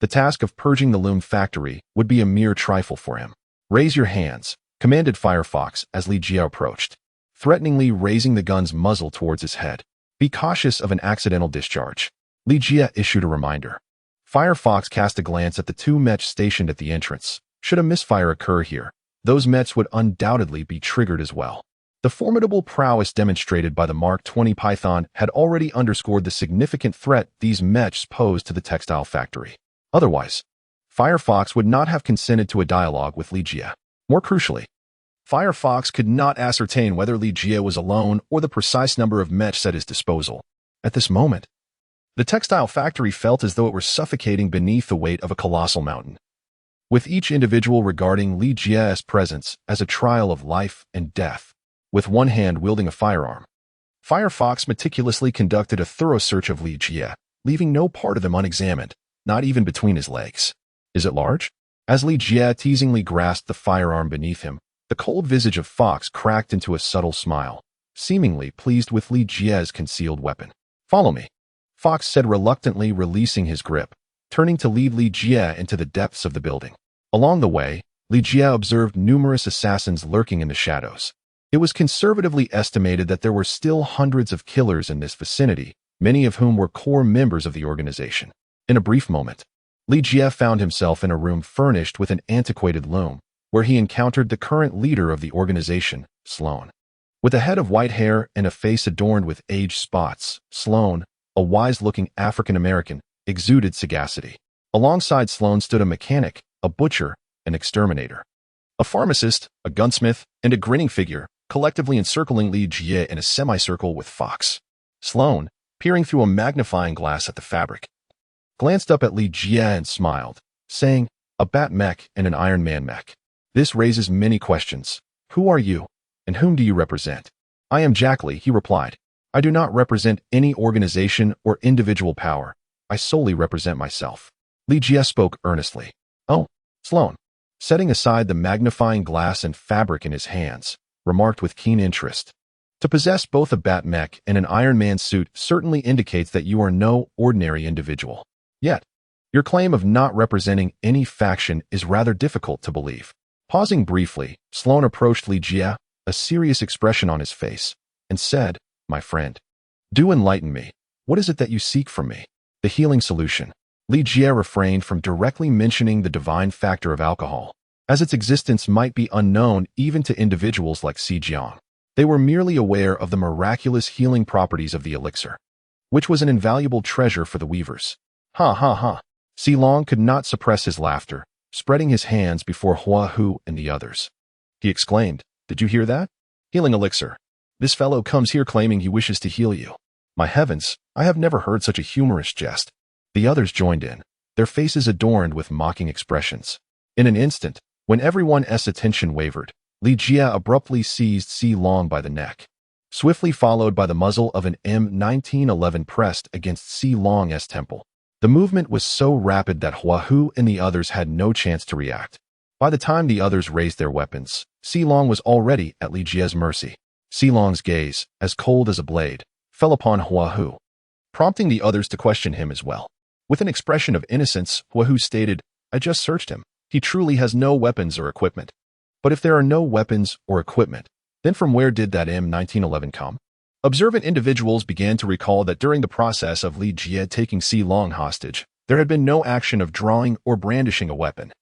the task of purging the Loom Factory would be a mere trifle for him. "Raise your hands," commanded Firefox as Li Jie approached, threateningly raising the gun's muzzle towards his head. "Be cautious of an accidental discharge." Li Jie issued a reminder. Firefox cast a glance at the two mechs stationed at the entrance. Should a misfire occur here, those mechs would undoubtedly be triggered as well. The formidable prowess demonstrated by the Mark 20 Python had already underscored the significant threat these mechs posed to the textile factory. Otherwise, Firefox would not have consented to a dialogue with Li Jie. More crucially, Firefox could not ascertain whether Li Jie was alone or the precise number of mechs at his disposal. At this moment, the textile factory felt as though it were suffocating beneath the weight of a colossal mountain, with each individual regarding Li Jie's presence as a trial of life and death. With one hand wielding a firearm, Firefox meticulously conducted a thorough search of Li Jie, leaving no part of him unexamined, not even between his legs. Is it large? As Li Jie teasingly grasped the firearm beneath him, the cold visage of Fox cracked into a subtle smile, seemingly pleased with Li Jie's concealed weapon. Follow me, Fox said reluctantly, releasing his grip, turning to lead Li Jie into the depths of the building. Along the way, Li Jie observed numerous assassins lurking in the shadows. It was conservatively estimated that there were still hundreds of killers in this vicinity, many of whom were core members of the organization. In a brief moment, Li Jie found himself in a room furnished with an antiquated loom, where he encountered the current leader of the organization, Sloan. With a head of white hair and a face adorned with age spots, Sloan, a wise-looking African-American, exuded sagacity. Alongside Sloan stood a mechanic, a butcher, an exterminator, a pharmacist, a gunsmith, and a grinning figure, collectively encircling Li Jie in a semicircle with Fox. Sloan, peering through a magnifying glass at the fabric, glanced up at Li Jie and smiled, saying, "A bat mech and an Iron Man mech. This raises many questions. Who are you, and whom do you represent?" "I am Jack Li," he replied. "I do not represent any organization or individual power. I solely represent myself." Li Jie spoke earnestly. "Oh," Sloan, setting aside the magnifying glass and fabric in his hands, remarked with keen interest. "To possess both a bat mech and an Iron Man suit certainly indicates that you are no ordinary individual. Yet, your claim of not representing any faction is rather difficult to believe." Pausing briefly, Sloan approached Li Jie, a serious expression on his face, and said, "My friend, do enlighten me. What is it that you seek from me?" "The healing solution." Li Jie refrained from directly mentioning the divine factor of alcohol, as its existence might be unknown even to individuals like Si Jiang. They were merely aware of the miraculous healing properties of the elixir, which was an invaluable treasure for the weavers. "Ha ha ha." Si Long could not suppress his laughter, spreading his hands before Hua Hu and the others. He exclaimed, "Did you hear that? Healing elixir. This fellow comes here claiming he wishes to heal you. My heavens, I have never heard such a humorous jest." The others joined in, their faces adorned with mocking expressions. In an instant, when everyone's attention wavered, Li Jie abruptly seized Si Long by the neck, swiftly followed by the muzzle of an M1911 pressed against Si Long's temple. The movement was so rapid that Hua Hu and the others had no chance to react. By the time the others raised their weapons, Si Long was already at Li Jie's mercy. Si Long's gaze, as cold as a blade, fell upon Hua Hu, prompting the others to question him as well. With an expression of innocence, Hua Hu stated, "I just searched him. He truly has no weapons or equipment." "But if there are no weapons or equipment, then from where did that M1911 come?" Observant individuals began to recall that during the process of Li Jie taking Si Long hostage, there had been no action of drawing or brandishing a weapon.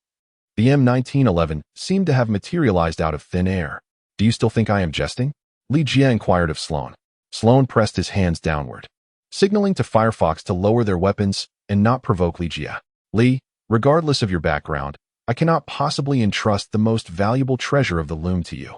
The M1911 seemed to have materialized out of thin air. "Do you still think I am jesting?" Li Jie inquired of Sloan. Sloan pressed his hands downward, signaling to Firefox to lower their weapons and not provoke Li Jie. "Li, regardless of your background, I cannot possibly entrust the most valuable treasure of the loom to you."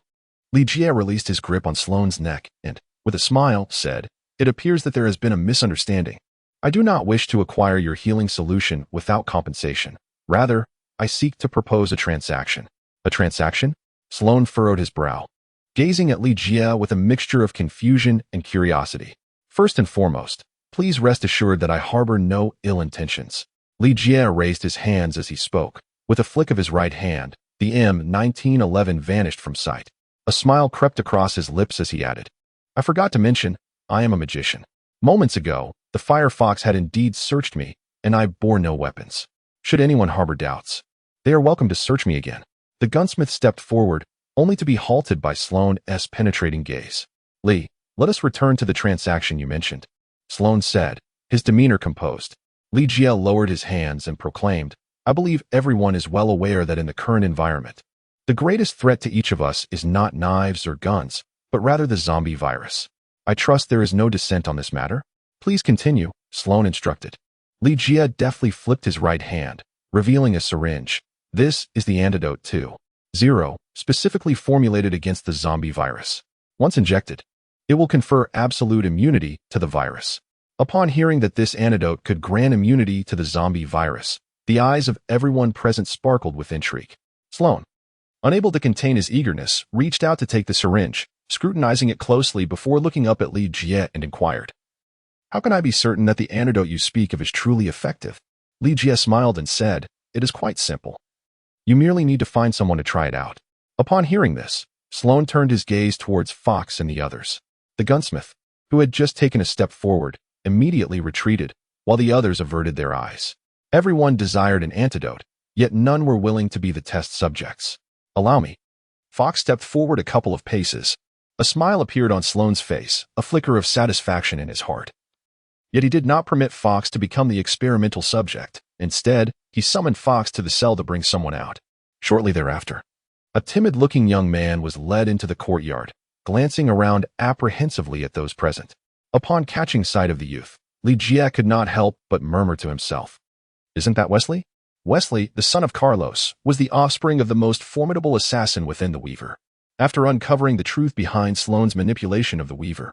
Li Jie released his grip on Sloan's neck and, with a smile, said, "It appears that there has been a misunderstanding. I do not wish to acquire your healing solution without compensation. Rather, I seek to propose a transaction." "A transaction?" Sloan furrowed his brow, gazing at Li Jie with a mixture of confusion and curiosity. "First and foremost, please rest assured that I harbor no ill intentions." Li Jie raised his hands as he spoke. With a flick of his right hand, the M1911 vanished from sight. A smile crept across his lips as he added, "I forgot to mention, I am a magician. Moments ago, the Firefox had indeed searched me, and I bore no weapons. Should anyone harbor doubts, they are welcome to search me again." The gunsmith stepped forward, only to be halted by Sloan's penetrating gaze. "Li, let us return to the transaction you mentioned," Sloan said, his demeanor composed. Li Jie lowered his hands and proclaimed, "I believe everyone is well aware that in the current environment, the greatest threat to each of us is not knives or guns, but rather the zombie virus. I trust there is no dissent on this matter. Please continue, Sloan instructed. Li Jie deftly flipped his right hand, revealing a syringe. This is the antidote to 0, specifically formulated against the zombie virus. Once injected, it will confer absolute immunity to the virus. Upon hearing that this antidote could grant immunity to the zombie virus, the eyes of everyone present sparkled with intrigue. Sloan, unable to contain his eagerness, reached out to take the syringe, scrutinizing it closely before looking up at Li Jie and inquired, "How can I be certain that the antidote you speak of is truly effective?" Li Jie smiled and said, "It is quite simple. You merely need to find someone to try it out." Upon hearing this, Sloan turned his gaze towards Fox and the others. The gunsmith, who had just taken a step forward, immediately retreated, while the others averted their eyes. Everyone desired an antidote, yet none were willing to be the test subjects. "Allow me." Fox stepped forward a couple of paces. A smile appeared on Sloan's face, a flicker of satisfaction in his heart. Yet he did not permit Fox to become the experimental subject. Instead, he summoned Fox to the cell to bring someone out. Shortly thereafter, a timid-looking young man was led into the courtyard, glancing around apprehensively at those present. Upon catching sight of the youth, Li Jie could not help but murmur to himself, "Isn't that Wesley?" Wesley, the son of Carlos, was the offspring of the most formidable assassin within the Weaver. After uncovering the truth behind Sloan's manipulation of the Weaver,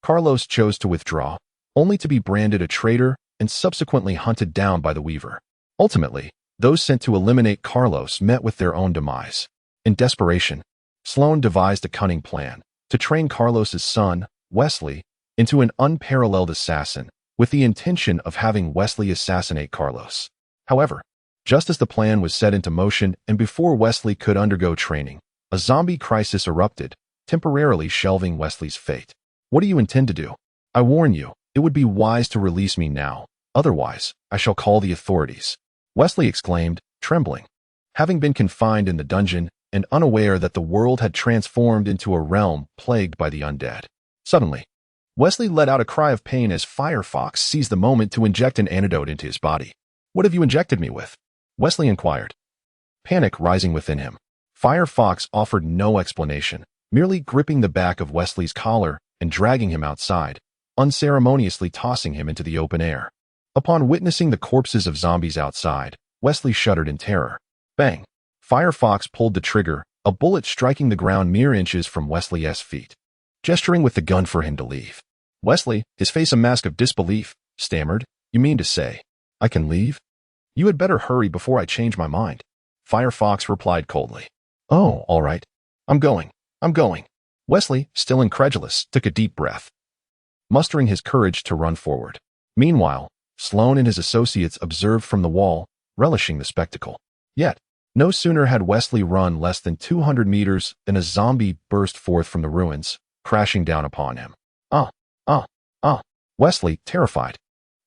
Carlos chose to withdraw, only to be branded a traitor and subsequently hunted down by the Weaver. Ultimately, those sent to eliminate Carlos met with their own demise. In desperation, Sloan devised a cunning plan to train Carlos's son, Wesley, into an unparalleled assassin, with the intention of having Wesley assassinate Carlos. However, just as the plan was set into motion and before Wesley could undergo training, a zombie crisis erupted, temporarily shelving Wesley's fate. "What do you intend to do? I warn you, it would be wise to release me now, otherwise, I shall call the authorities," Wesley exclaimed, trembling. Having been confined in the dungeon and unaware that the world had transformed into a realm plagued by the undead. Suddenly, Wesley let out a cry of pain as Firefox seized the moment to inject an antidote into his body. "What have you injected me with?" Wesley inquired, panic rising within him. Firefox offered no explanation, merely gripping the back of Wesley's collar and dragging him outside, unceremoniously tossing him into the open air. Upon witnessing the corpses of zombies outside, Wesley shuddered in terror. Bang! Firefox pulled the trigger, a bullet striking the ground mere inches from Wesley's feet. Gesturing with the gun for him to leave, Wesley, his face a mask of disbelief, stammered, "You mean to say, I can leave?" "You had better hurry before I change my mind," Firefox replied coldly. "Oh, all right. I'm going. Wesley, still incredulous, took a deep breath, mustering his courage to run forward. Meanwhile, Sloan and his associates observed from the wall, relishing the spectacle. Yet, no sooner had Wesley run less than 200 meters than a zombie burst forth from the ruins, crashing down upon him. Wesley, terrified,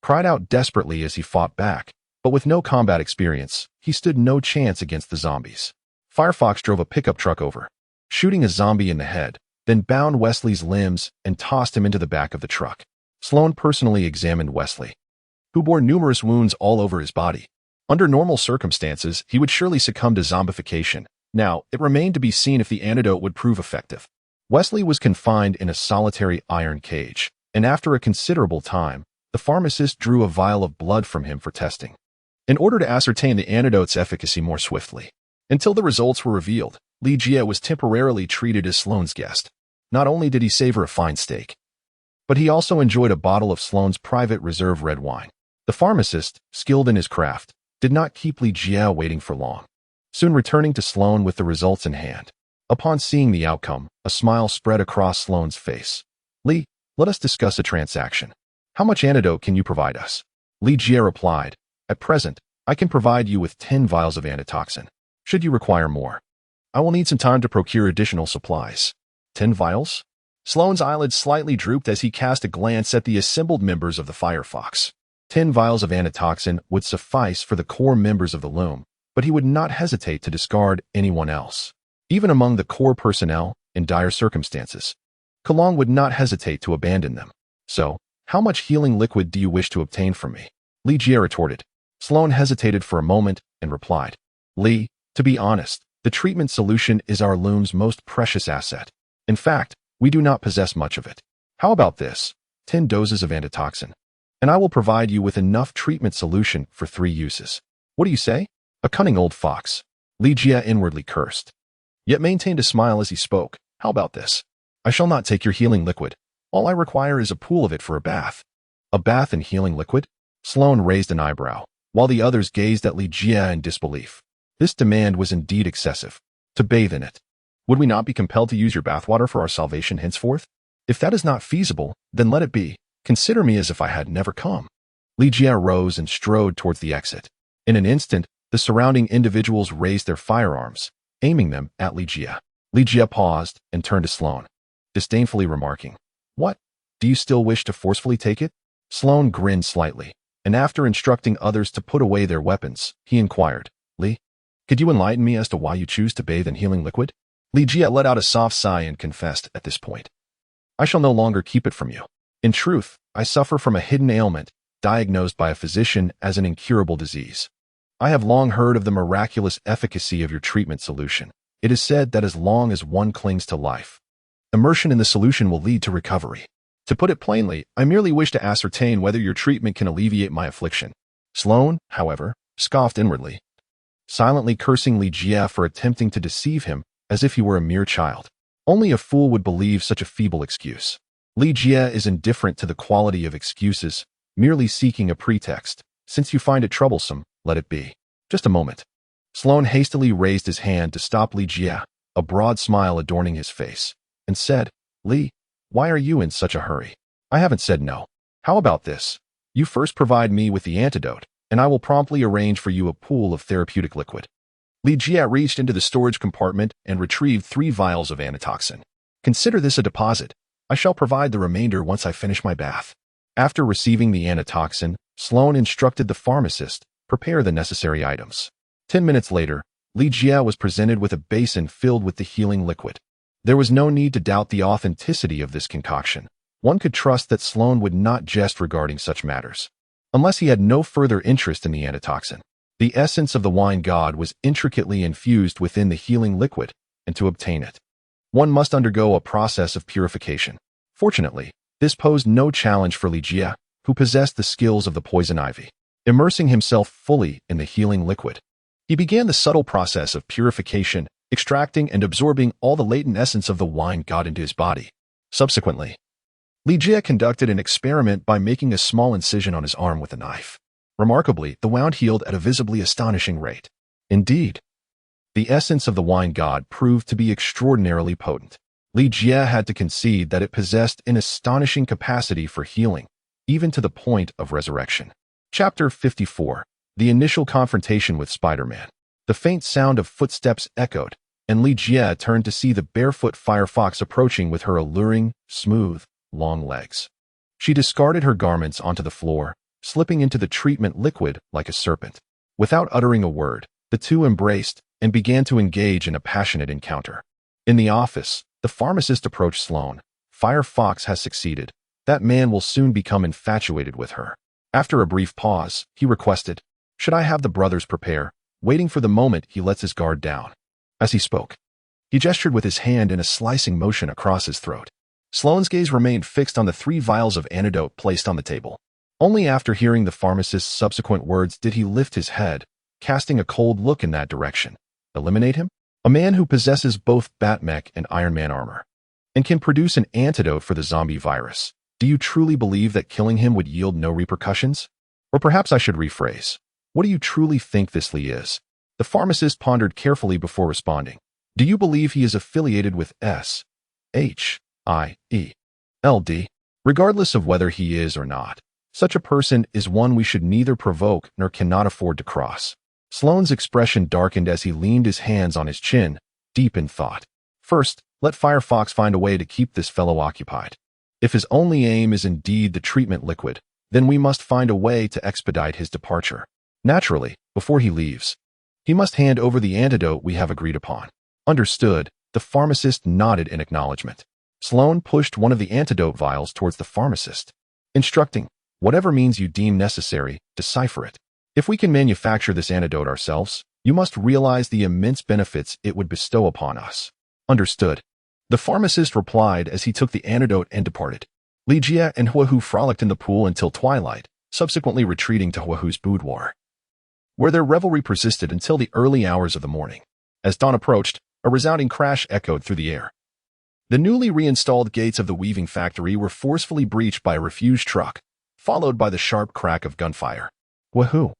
cried out desperately as he fought back, but with no combat experience, he stood no chance against the zombies. Firefox drove a pickup truck over, shooting a zombie in the head, then bound Wesley's limbs and tossed him into the back of the truck. Sloan personally examined Wesley, who bore numerous wounds all over his body. Under normal circumstances, he would surely succumb to zombification. Now, it remained to be seen if the antidote would prove effective. Wesley was confined in a solitary iron cage, and after a considerable time, the pharmacist drew a vial of blood from him for testing, in order to ascertain the antidote's efficacy more swiftly. Until the results were revealed, Li Jie was temporarily treated as Sloan's guest. Not only did he savor a fine steak, but he also enjoyed a bottle of Sloan's private reserve red wine. The pharmacist, skilled in his craft, did not keep Li Jie waiting for long, soon returning to Sloan with the results in hand. Upon seeing the outcome, a smile spread across Sloan's face. "Li, let us discuss a transaction. How much antidote can you provide us?" Li Jie replied, "At present, I can provide you with 10 vials of antitoxin. Should you require more, I will need some time to procure additional supplies." 10 vials? Sloan's eyelids slightly drooped as he cast a glance at the assembled members of the Firefox. 10 vials of antitoxin would suffice for the core members of the Loom, but he would not hesitate to discard anyone else. Even among the core personnel, in dire circumstances, Kalong would not hesitate to abandon them. "So, how much healing liquid do you wish to obtain from me?" Li Jie retorted. Sloan hesitated for a moment and replied, "Li, to be honest, the treatment solution is our Loom's most precious asset. In fact, We do not possess much of it. How about this? 10 doses of antitoxin. And I will provide you with enough treatment solution for 3 uses. What do you say? A cunning old fox. Ligia inwardly cursed, yet maintained a smile as he spoke. How about this? I shall not take your healing liquid. All I require is a pool of it for a bath. A bath in healing liquid? Sloane raised an eyebrow, while the others gazed at Ligia in disbelief. This demand was indeed excessive. To bathe in it. Would we not be compelled to use your bathwater for our salvation henceforth? If that is not feasible, then let it be. Consider me as if I had never come. Ligia rose and strode towards the exit. In an instant, the surrounding individuals raised their firearms, aiming them at Ligia. Ligia paused and turned to Sloane, disdainfully remarking, "What? Do you still wish to forcefully take it?" Sloane grinned slightly, and after instructing others to put away their weapons, he inquired, "Li, could you enlighten me as to why you choose to bathe in healing liquid?" Ligia let out a soft sigh and confessed at this point, "I shall no longer keep it from you. In truth, I suffer from a hidden ailment, diagnosed by a physician as an incurable disease. I have long heard of the miraculous efficacy of your treatment solution. It is said that as long as one clings to life, immersion in the solution will lead to recovery. To put it plainly, I merely wish to ascertain whether your treatment can alleviate my affliction." Sloane, however, scoffed inwardly, silently cursing Ligia for attempting to deceive him as if he were a mere child. Only a fool would believe such a feeble excuse. Ligia is indifferent to the quality of excuses, merely seeking a pretext. Since you find it troublesome, let it be. Just a moment. Sloane hastily raised his hand to stop Ligia, a broad smile adorning his face, and said, "Li, why are you in such a hurry? I haven't said no. How about this? You first provide me with the antidote, and I will promptly arrange for you a pool of therapeutic liquid." Ligia reached into the storage compartment and retrieved 3 vials of antitoxin. "Consider this a deposit. I shall provide the remainder once I finish my bath." After receiving the antitoxin, Sloane instructed the pharmacist, prepare the necessary items. 10 minutes later, Ligia was presented with a basin filled with the healing liquid. There was no need to doubt the authenticity of this concoction. One could trust that Sloane would not jest regarding such matters, unless he had no further interest in the antitoxin. The essence of the wine god was intricately infused within the healing liquid, and to obtain it, one must undergo a process of purification. Fortunately, this posed no challenge for Ligia, who possessed the skills of the poison ivy. Immersing himself fully in the healing liquid, he began the subtle process of purification, extracting and absorbing all the latent essence of the wine god into his body. Subsequently, Ligia conducted an experiment by making a small incision on his arm with a knife. Remarkably, the wound healed at a visibly astonishing rate. Indeed, the essence of the wine god proved to be extraordinarily potent. Ligia had to concede that it possessed an astonishing capacity for healing, even to the point of resurrection. Chapter 54. The initial confrontation with Spider-Man. The faint sound of footsteps echoed, and Ligia turned to see the barefoot Firefox approaching with her alluring, smooth, long legs. She discarded her garments onto the floor, slipping into the treatment liquid like a serpent. Without uttering a word, the two embraced and began to engage in a passionate encounter. In the office, the pharmacist approached Sloane. "Firefox has succeeded. That man will soon become infatuated with her." After a brief pause, he requested, "Should I have the brothers prepare?" waiting for the moment he lets his guard down. As he spoke, he gestured with his hand in a slicing motion across his throat. Sloane's gaze remained fixed on the 3 vials of antidote placed on the table. Only after hearing the pharmacist's subsequent words did he lift his head, casting a cold look in that direction. Eliminate him? A man who possesses both Batmech and Iron Man armor, and can produce an antidote for the zombie virus. Do you truly believe that killing him would yield no repercussions? Or perhaps I should rephrase. What do you truly think this Li is? The pharmacist pondered carefully before responding. Do you believe he is affiliated with S.H.I.E.L.D.? Regardless of whether he is or not, such a person is one we should neither provoke nor cannot afford to cross. Sloane's expression darkened as he leaned his hands on his chin, deep in thought. First, let Firefox find a way to keep this fellow occupied. If his only aim is indeed the treatment liquid, then we must find a way to expedite his departure. Naturally, before he leaves, he must hand over the antidote we have agreed upon. Understood, the pharmacist nodded in acknowledgement. Sloane pushed one of the antidote vials towards the pharmacist, instructing, "Whatever means you deem necessary, decipher it. If we can manufacture this antidote ourselves, you must realize the immense benefits it would bestow upon us." Understood. The pharmacist replied as he took the antidote and departed. Li Jie and Huahu frolicked in the pool until twilight, subsequently retreating to Huahu's boudoir, where their revelry persisted until the early hours of the morning. As dawn approached, a resounding crash echoed through the air. The newly reinstalled gates of the weaving factory were forcefully breached by a refuse truck, followed by the sharp crack of gunfire. Huahu,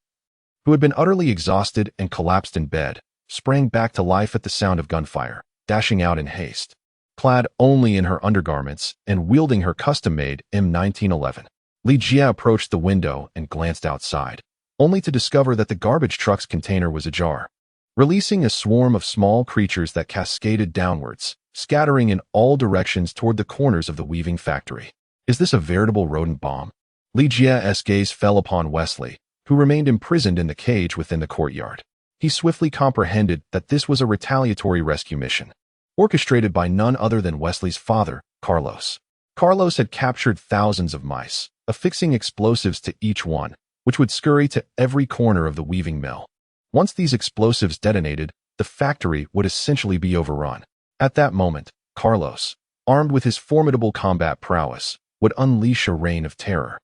who had been utterly exhausted and collapsed in bed, sprang back to life at the sound of gunfire, dashing out in haste. Clad only in her undergarments and wielding her custom-made M1911, Li Jie approached the window and glanced outside, only to discover that the garbage truck's container was ajar, releasing a swarm of small creatures that cascaded downwards, scattering in all directions toward the corners of the weaving factory. Is this a veritable rodent bomb? Li Jie's gaze fell upon Wesley, who remained imprisoned in the cage within the courtyard. He swiftly comprehended that this was a retaliatory rescue mission, orchestrated by none other than Wesley's father, Carlos. Carlos had captured thousands of mice, affixing explosives to each one, which would scurry to every corner of the weaving mill. Once these explosives detonated, the factory would essentially be overrun. At that moment, Carlos, armed with his formidable combat prowess, would unleash a reign of terror.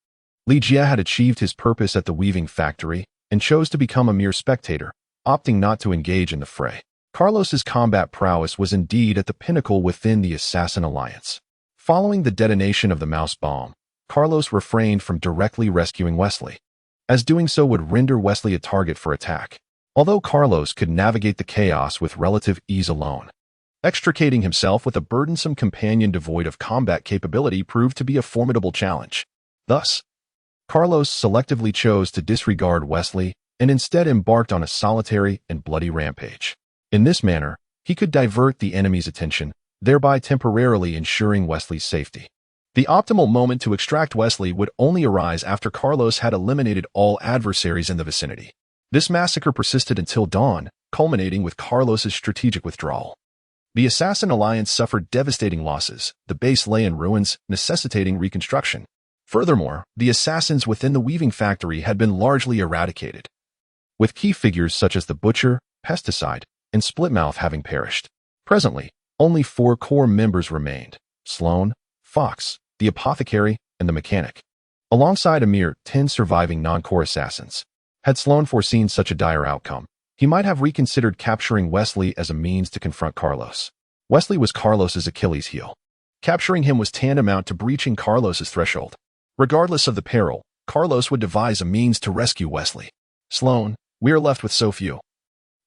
Li Jie had achieved his purpose at the weaving factory and chose to become a mere spectator, opting not to engage in the fray. Carlos's combat prowess was indeed at the pinnacle within the Assassin Alliance. Following the detonation of the mouse bomb, Carlos refrained from directly rescuing Wesley, as doing so would render Wesley a target for attack. Although Carlos could navigate the chaos with relative ease alone, extricating himself with a burdensome companion devoid of combat capability proved to be a formidable challenge. Thus, Carlos selectively chose to disregard Wesley and instead embarked on a solitary and bloody rampage. In this manner, he could divert the enemy's attention, thereby temporarily ensuring Wesley's safety. The optimal moment to extract Wesley would only arise after Carlos had eliminated all adversaries in the vicinity. This massacre persisted until dawn, culminating with Carlos's strategic withdrawal. The Assassin Alliance suffered devastating losses. The base lay in ruins, necessitating reconstruction. Furthermore, the assassins within the weaving factory had been largely eradicated, with key figures such as the Butcher, Pesticide, and Splitmouth having perished. Presently, only 4 core members remained: Sloan, Fox, the Apothecary, and the Mechanic, alongside a mere 10 surviving non-core assassins. Had Sloan foreseen such a dire outcome, he might have reconsidered capturing Wesley as a means to confront Carlos. Wesley was Carlos's Achilles heel. Capturing him was tantamount to breaching Carlos's threshold. Regardless of the peril, Carlos would devise a means to rescue Wesley. "Sloan, we are left with so few,"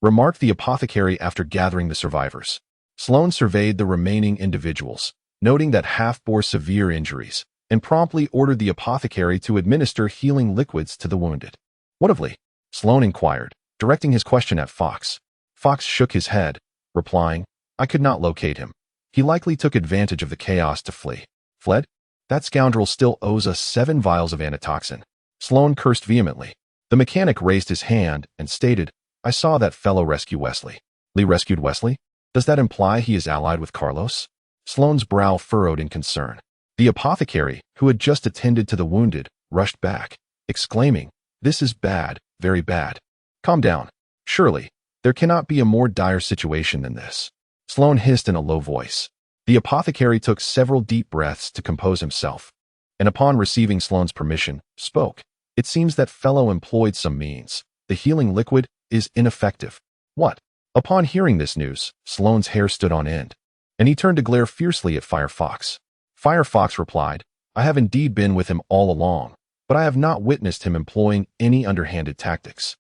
remarked the Apothecary after gathering the survivors. Sloan surveyed the remaining individuals, noting that half bore severe injuries, and promptly ordered the Apothecary to administer healing liquids to the wounded. "What of Lee?" Sloan inquired, directing his question at Fox. Fox shook his head, replying, "I could not locate him. He likely took advantage of the chaos to flee." "Fled? That scoundrel still owes us 7 vials of antitoxin." Sloan cursed vehemently. The Mechanic raised his hand and stated, "I saw that fellow rescue Wesley." "Lee rescued Wesley? Does that imply he is allied with Carlos?" Sloan's brow furrowed in concern. The Apothecary, who had just attended to the wounded, rushed back, exclaiming, "This is bad, very bad. Calm down. Surely, there cannot be a more dire situation than this." Sloan hissed in a low voice. The Apothecary took several deep breaths to compose himself, and upon receiving Sloan's permission, spoke. "It seems that fellow employed some means. The healing liquid is ineffective." "What?" Upon hearing this news, Sloan's hair stood on end, and he turned to glare fiercely at Firefox. Firefox replied, "I have indeed been with him all along, but I have not witnessed him employing any underhanded tactics."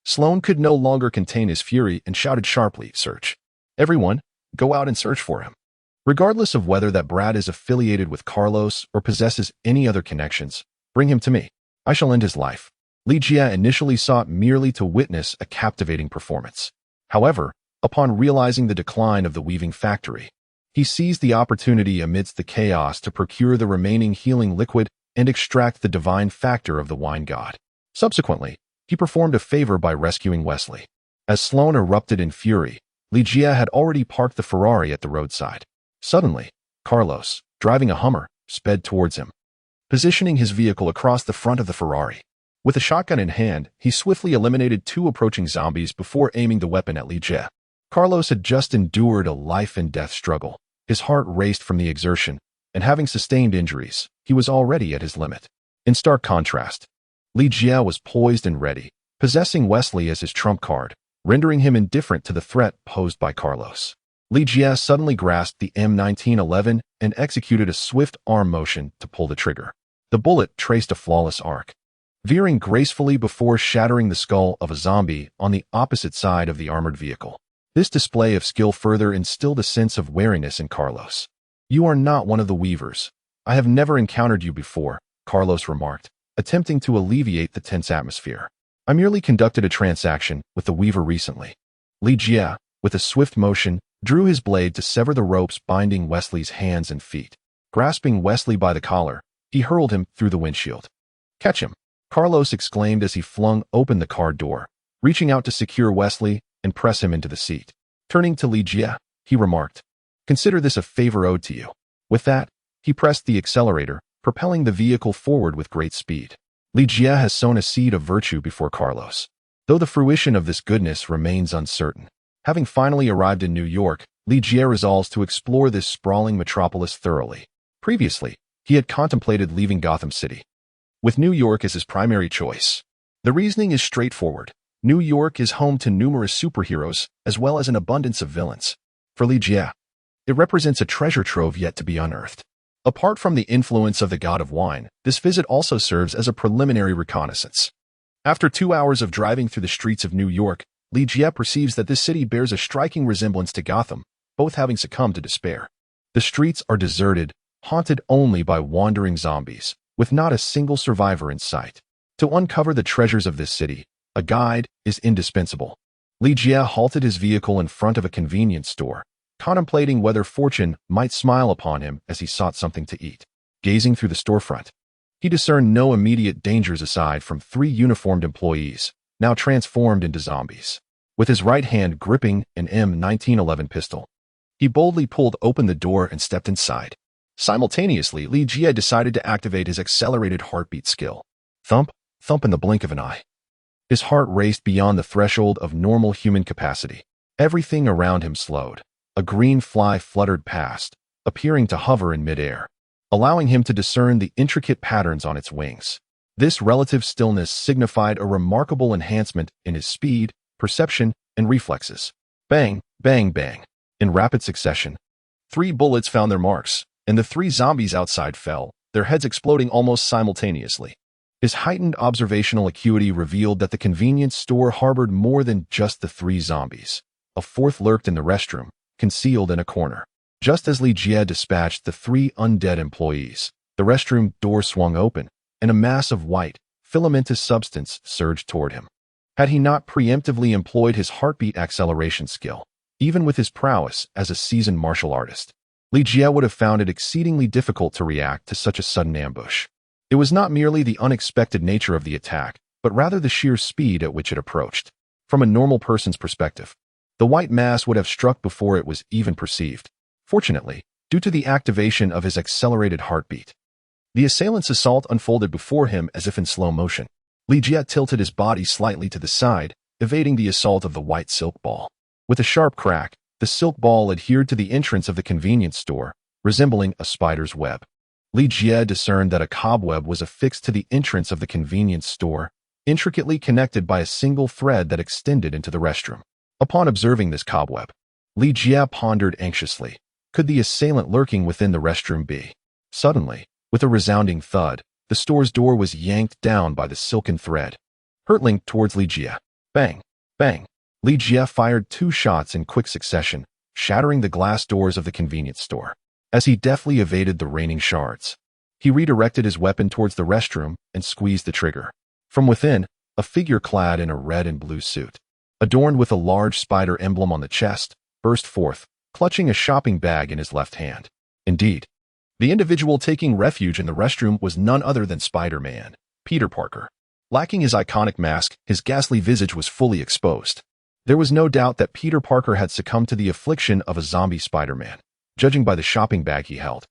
Sloan could no longer contain his fury and shouted sharply, "Search. Everyone, go out and search for him. Regardless of whether that brat is affiliated with Carlos or possesses any other connections, bring him to me. I shall end his life." Li Jie initially sought merely to witness a captivating performance. However, upon realizing the decline of the weaving factory, he seized the opportunity amidst the chaos to procure the remaining healing liquid and extract the divine factor of the wine god. Subsequently, he performed a favor by rescuing Wesley. As Sloan erupted in fury, Li Jie had already parked the Ferrari at the roadside. Suddenly, Carlos, driving a Hummer, sped towards him, positioning his vehicle across the front of the Ferrari. With a shotgun in hand, he swiftly eliminated 2 approaching zombies before aiming the weapon at Li Jie. Carlos had just endured a life-and-death struggle, His heart raced from the exertion, and having sustained injuries, he was already at his limit. In stark contrast, Li Jie was poised and ready, possessing Wesley as his trump card, rendering him indifferent to the threat posed by Carlos. Li Jie suddenly grasped the M1911 and executed a swift arm motion to pull the trigger. The bullet traced a flawless arc, veering gracefully before shattering the skull of a zombie on the opposite side of the armored vehicle. This display of skill further instilled a sense of wariness in Carlos. "You are not one of the Weavers. I have never encountered you before," Carlos remarked, attempting to alleviate the tense atmosphere. "I merely conducted a transaction with the Weaver recently." Li Jie, with a swift motion, drew his blade to sever the ropes binding Wesley's hands and feet. Grasping Wesley by the collar, he hurled him through the windshield. "Catch him!" Carlos exclaimed as he flung open the car door, reaching out to secure Wesley and press him into the seat. Turning to Li Jie, he remarked, "Consider this a favor owed to you." With that, he pressed the accelerator, propelling the vehicle forward with great speed. Li Jie has sown a seed of virtue before Carlos, though the fruition of this goodness remains uncertain. Having finally arrived in New York, Li Jie resolves to explore this sprawling metropolis thoroughly. Previously, he had contemplated leaving Gotham City, with New York as his primary choice. The reasoning is straightforward. New York is home to numerous superheroes, as well as an abundance of villains. For Li Jie, it represents a treasure trove yet to be unearthed. Apart from the influence of the god of wine, this visit also serves as a preliminary reconnaissance. After 2 hours of driving through the streets of New York, Li Jie perceives that this city bears a striking resemblance to Gotham, both having succumbed to despair. The streets are deserted, haunted only by wandering zombies, with not a single survivor in sight. To uncover the treasures of this city, a guide is indispensable. Li Jie halted his vehicle in front of a convenience store, contemplating whether fortune might smile upon him as he sought something to eat. Gazing through the storefront, he discerned no immediate dangers aside from 3 uniformed employees, now transformed into zombies. With his right hand gripping an M1911 pistol, he boldly pulled open the door and stepped inside. Simultaneously, Li Jie decided to activate his accelerated heartbeat skill. Thump, thump in the blink of an eye. His heart raced beyond the threshold of normal human capacity. Everything around him slowed. A green fly fluttered past, appearing to hover in midair, allowing him to discern the intricate patterns on its wings. This relative stillness signified a remarkable enhancement in his speed, perception, and reflexes. Bang, bang, bang. In rapid succession, 3 bullets found their marks, and the 3 zombies outside fell, their heads exploding almost simultaneously. His heightened observational acuity revealed that the convenience store harbored more than just the 3 zombies. A 4th lurked in the restroom, concealed in a corner. Just as Li Jie dispatched the 3 undead employees, the restroom door swung open, and a mass of white, filamentous substance surged toward him. Had he not preemptively employed his heartbeat acceleration skill, even with his prowess as a seasoned martial artist, Li Jie would have found it exceedingly difficult to react to such a sudden ambush. It was not merely the unexpected nature of the attack, but rather the sheer speed at which it approached. From a normal person's perspective, the white mass would have struck before it was even perceived. Fortunately, due to the activation of his accelerated heartbeat, the assailant's assault unfolded before him as if in slow motion. Li Jie tilted his body slightly to the side, evading the assault of the white silk ball. With a sharp crack, the silk ball adhered to the entrance of the convenience store, resembling a spider's web. Li Jie discerned that a cobweb was affixed to the entrance of the convenience store, intricately connected by a single thread that extended into the restroom. Upon observing this cobweb, Li Jie pondered anxiously. Could the assailant lurking within the restroom be? Suddenly, with a resounding thud, the store's door was yanked down by the silken thread, hurtling towards Li Jie. Bang! Bang! Li Jie fired 2 shots in quick succession, shattering the glass doors of the convenience store. As he deftly evaded the raining shards, he redirected his weapon towards the restroom and squeezed the trigger. From within, a figure clad in a red and blue suit, adorned with a large spider emblem on the chest, burst forth, clutching a shopping bag in his left hand. Indeed, the individual taking refuge in the restroom was none other than Spider-Man, Peter Parker. Lacking his iconic mask, his ghastly visage was fully exposed. There was no doubt that Peter Parker had succumbed to the affliction of a zombie Spider-Man, judging by the shopping bag he held.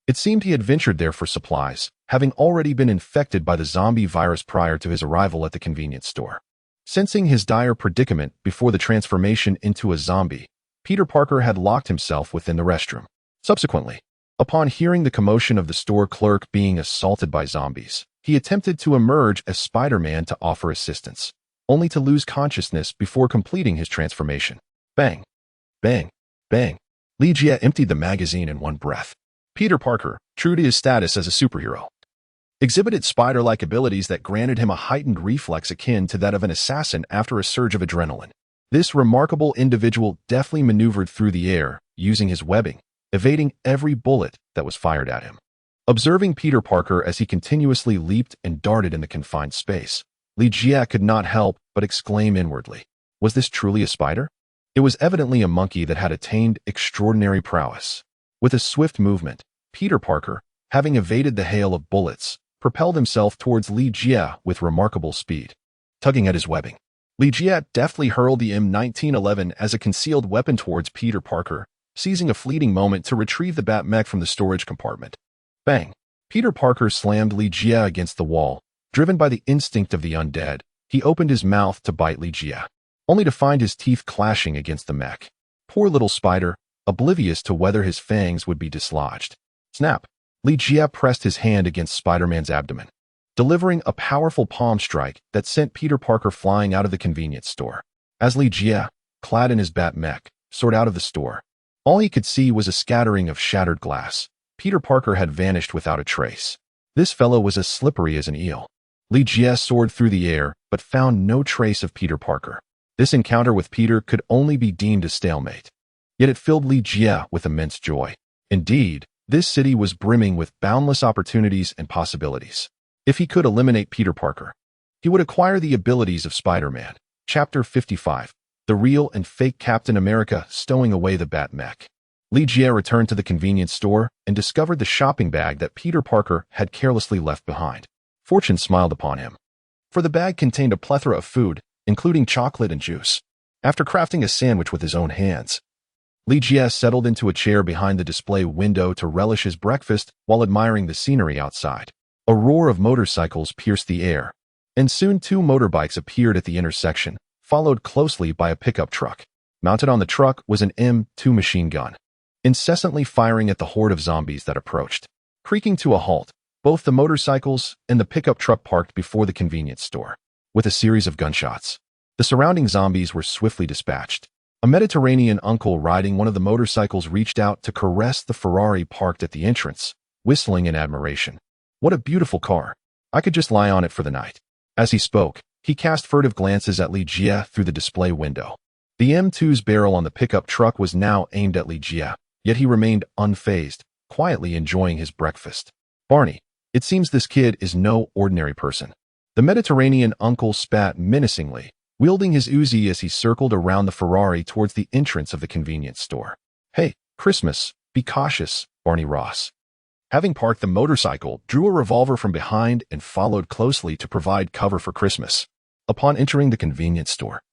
It seemed he had ventured there for supplies, having already been infected by the zombie virus prior to his arrival at the convenience store. Sensing his dire predicament before the transformation into a zombie, Peter Parker had locked himself within the restroom. Subsequently, upon hearing the commotion of the store clerk being assaulted by zombies, he attempted to emerge as Spider-Man to offer assistance, only to lose consciousness before completing his transformation. Bang! Bang! Bang! Li Jie emptied the magazine in one breath. Peter Parker, true to his status as a superhero, exhibited spider-like abilities that granted him a heightened reflex akin to that of an assassin after a surge of adrenaline. This remarkable individual deftly maneuvered through the air, using his webbing, evading every bullet that was fired at him. Observing Peter Parker as he continuously leaped and darted in the confined space, Li Jie could not help but exclaim inwardly, was this truly a spider? It was evidently a monkey that had attained extraordinary prowess. With a swift movement, Peter Parker, having evaded the hail of bullets, propelled himself towards Li Jie with remarkable speed. Tugging at his webbing, Li Jie deftly hurled the M1911 as a concealed weapon towards Peter Parker, seizing a fleeting moment to retrieve the Bat-Mech from the storage compartment. Bang! Peter Parker slammed Li Jie against the wall. Driven by the instinct of the undead, he opened his mouth to bite Li Jie, only to find his teeth clashing against the mech. Poor little spider, oblivious to whether his fangs would be dislodged. Snap! Li Jie pressed his hand against Spider-Man's abdomen, delivering a powerful palm strike that sent Peter Parker flying out of the convenience store. As Li Jie, clad in his Bat-Mech, soared out of the store, all he could see was a scattering of shattered glass. Peter Parker had vanished without a trace. This fellow was as slippery as an eel. Li Jie soared through the air, but found no trace of Peter Parker. This encounter with Peter could only be deemed a stalemate. Yet it filled Li Jie with immense joy. Indeed, this city was brimming with boundless opportunities and possibilities. If he could eliminate Peter Parker, he would acquire the abilities of Spider-Man. Chapter 55. The real and fake Captain America stowing away the Bat-Mech. Li Jie returned to the convenience store and discovered the shopping bag that Peter Parker had carelessly left behind. Fortune smiled upon him, for the bag contained a plethora of food, including chocolate and juice. After crafting a sandwich with his own hands, Li Jie settled into a chair behind the display window to relish his breakfast while admiring the scenery outside. A roar of motorcycles pierced the air, and soon two motorbikes appeared at the intersection, followed closely by a pickup truck. Mounted on the truck was an M2 machine gun, incessantly firing at the horde of zombies that approached. Creaking to a halt, both the motorcycles and the pickup truck parked before the convenience store. With a series of gunshots, the surrounding zombies were swiftly dispatched. A Mediterranean uncle riding one of the motorcycles reached out to caress the Ferrari parked at the entrance, whistling in admiration. What a beautiful car. I could just lie on it for the night. As he spoke, he cast furtive glances at Li Jie through the display window. The M2's barrel on the pickup truck was now aimed at Li Jie, yet he remained unfazed, quietly enjoying his breakfast. Barney, it seems this kid is no ordinary person. The Mediterranean uncle spat menacingly, wielding his Uzi as he circled around the Ferrari towards the entrance of the convenience store. Hey, Christmas, be cautious, Barney Ross. Having parked the motorcycle, drew a revolver from behind and followed closely to provide cover for Christmas. Upon entering the convenience store,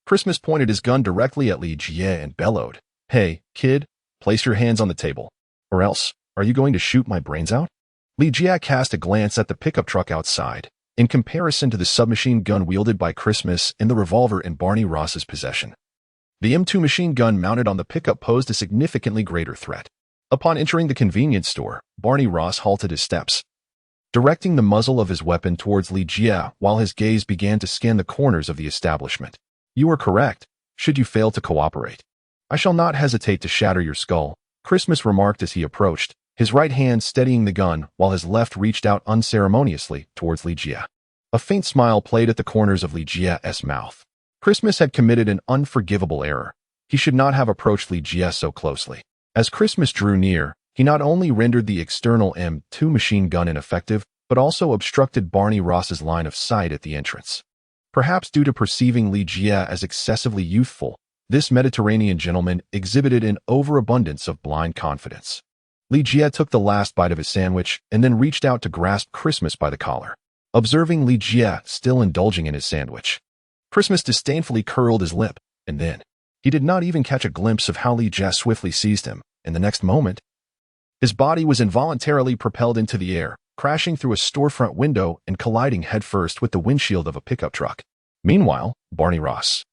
Christmas pointed his gun directly at Li Jie and bellowed, Hey, kid, place your hands on the table, or else, are you going to shoot my brains out? Li Jie cast a glance at the pickup truck outside, in comparison to the submachine gun wielded by Christmas and the revolver in Barney Ross's possession. The M2 machine gun mounted on the pickup posed a significantly greater threat. Upon entering the convenience store, Barney Ross halted his steps, directing the muzzle of his weapon towards Li Jie while his gaze began to scan the corners of the establishment. You are correct. Should you fail to cooperate, I shall not hesitate to shatter your skull, Christmas remarked as he approached, his right hand steadying the gun while his left reached out unceremoniously towards Li Jie. A faint smile played at the corners of Li Jie's mouth. Christmas had committed an unforgivable error. He should not have approached Li Jie so closely. As Christmas drew near, he not only rendered the external M2 machine gun ineffective, but also obstructed Barney Ross's line of sight at the entrance. Perhaps due to perceiving Li Jie as excessively youthful, this Mediterranean gentleman exhibited an overabundance of blind confidence. Li Jie took the last bite of his sandwich and then reached out to grasp Christmas by the collar. Observing Li Jie still indulging in his sandwich, Christmas disdainfully curled his lip, and then he did not even catch a glimpse of how Li Jie swiftly seized him, and the next moment, his body was involuntarily propelled into the air, crashing through a storefront window and colliding headfirst with the windshield of a pickup truck. Meanwhile, Barney Ross,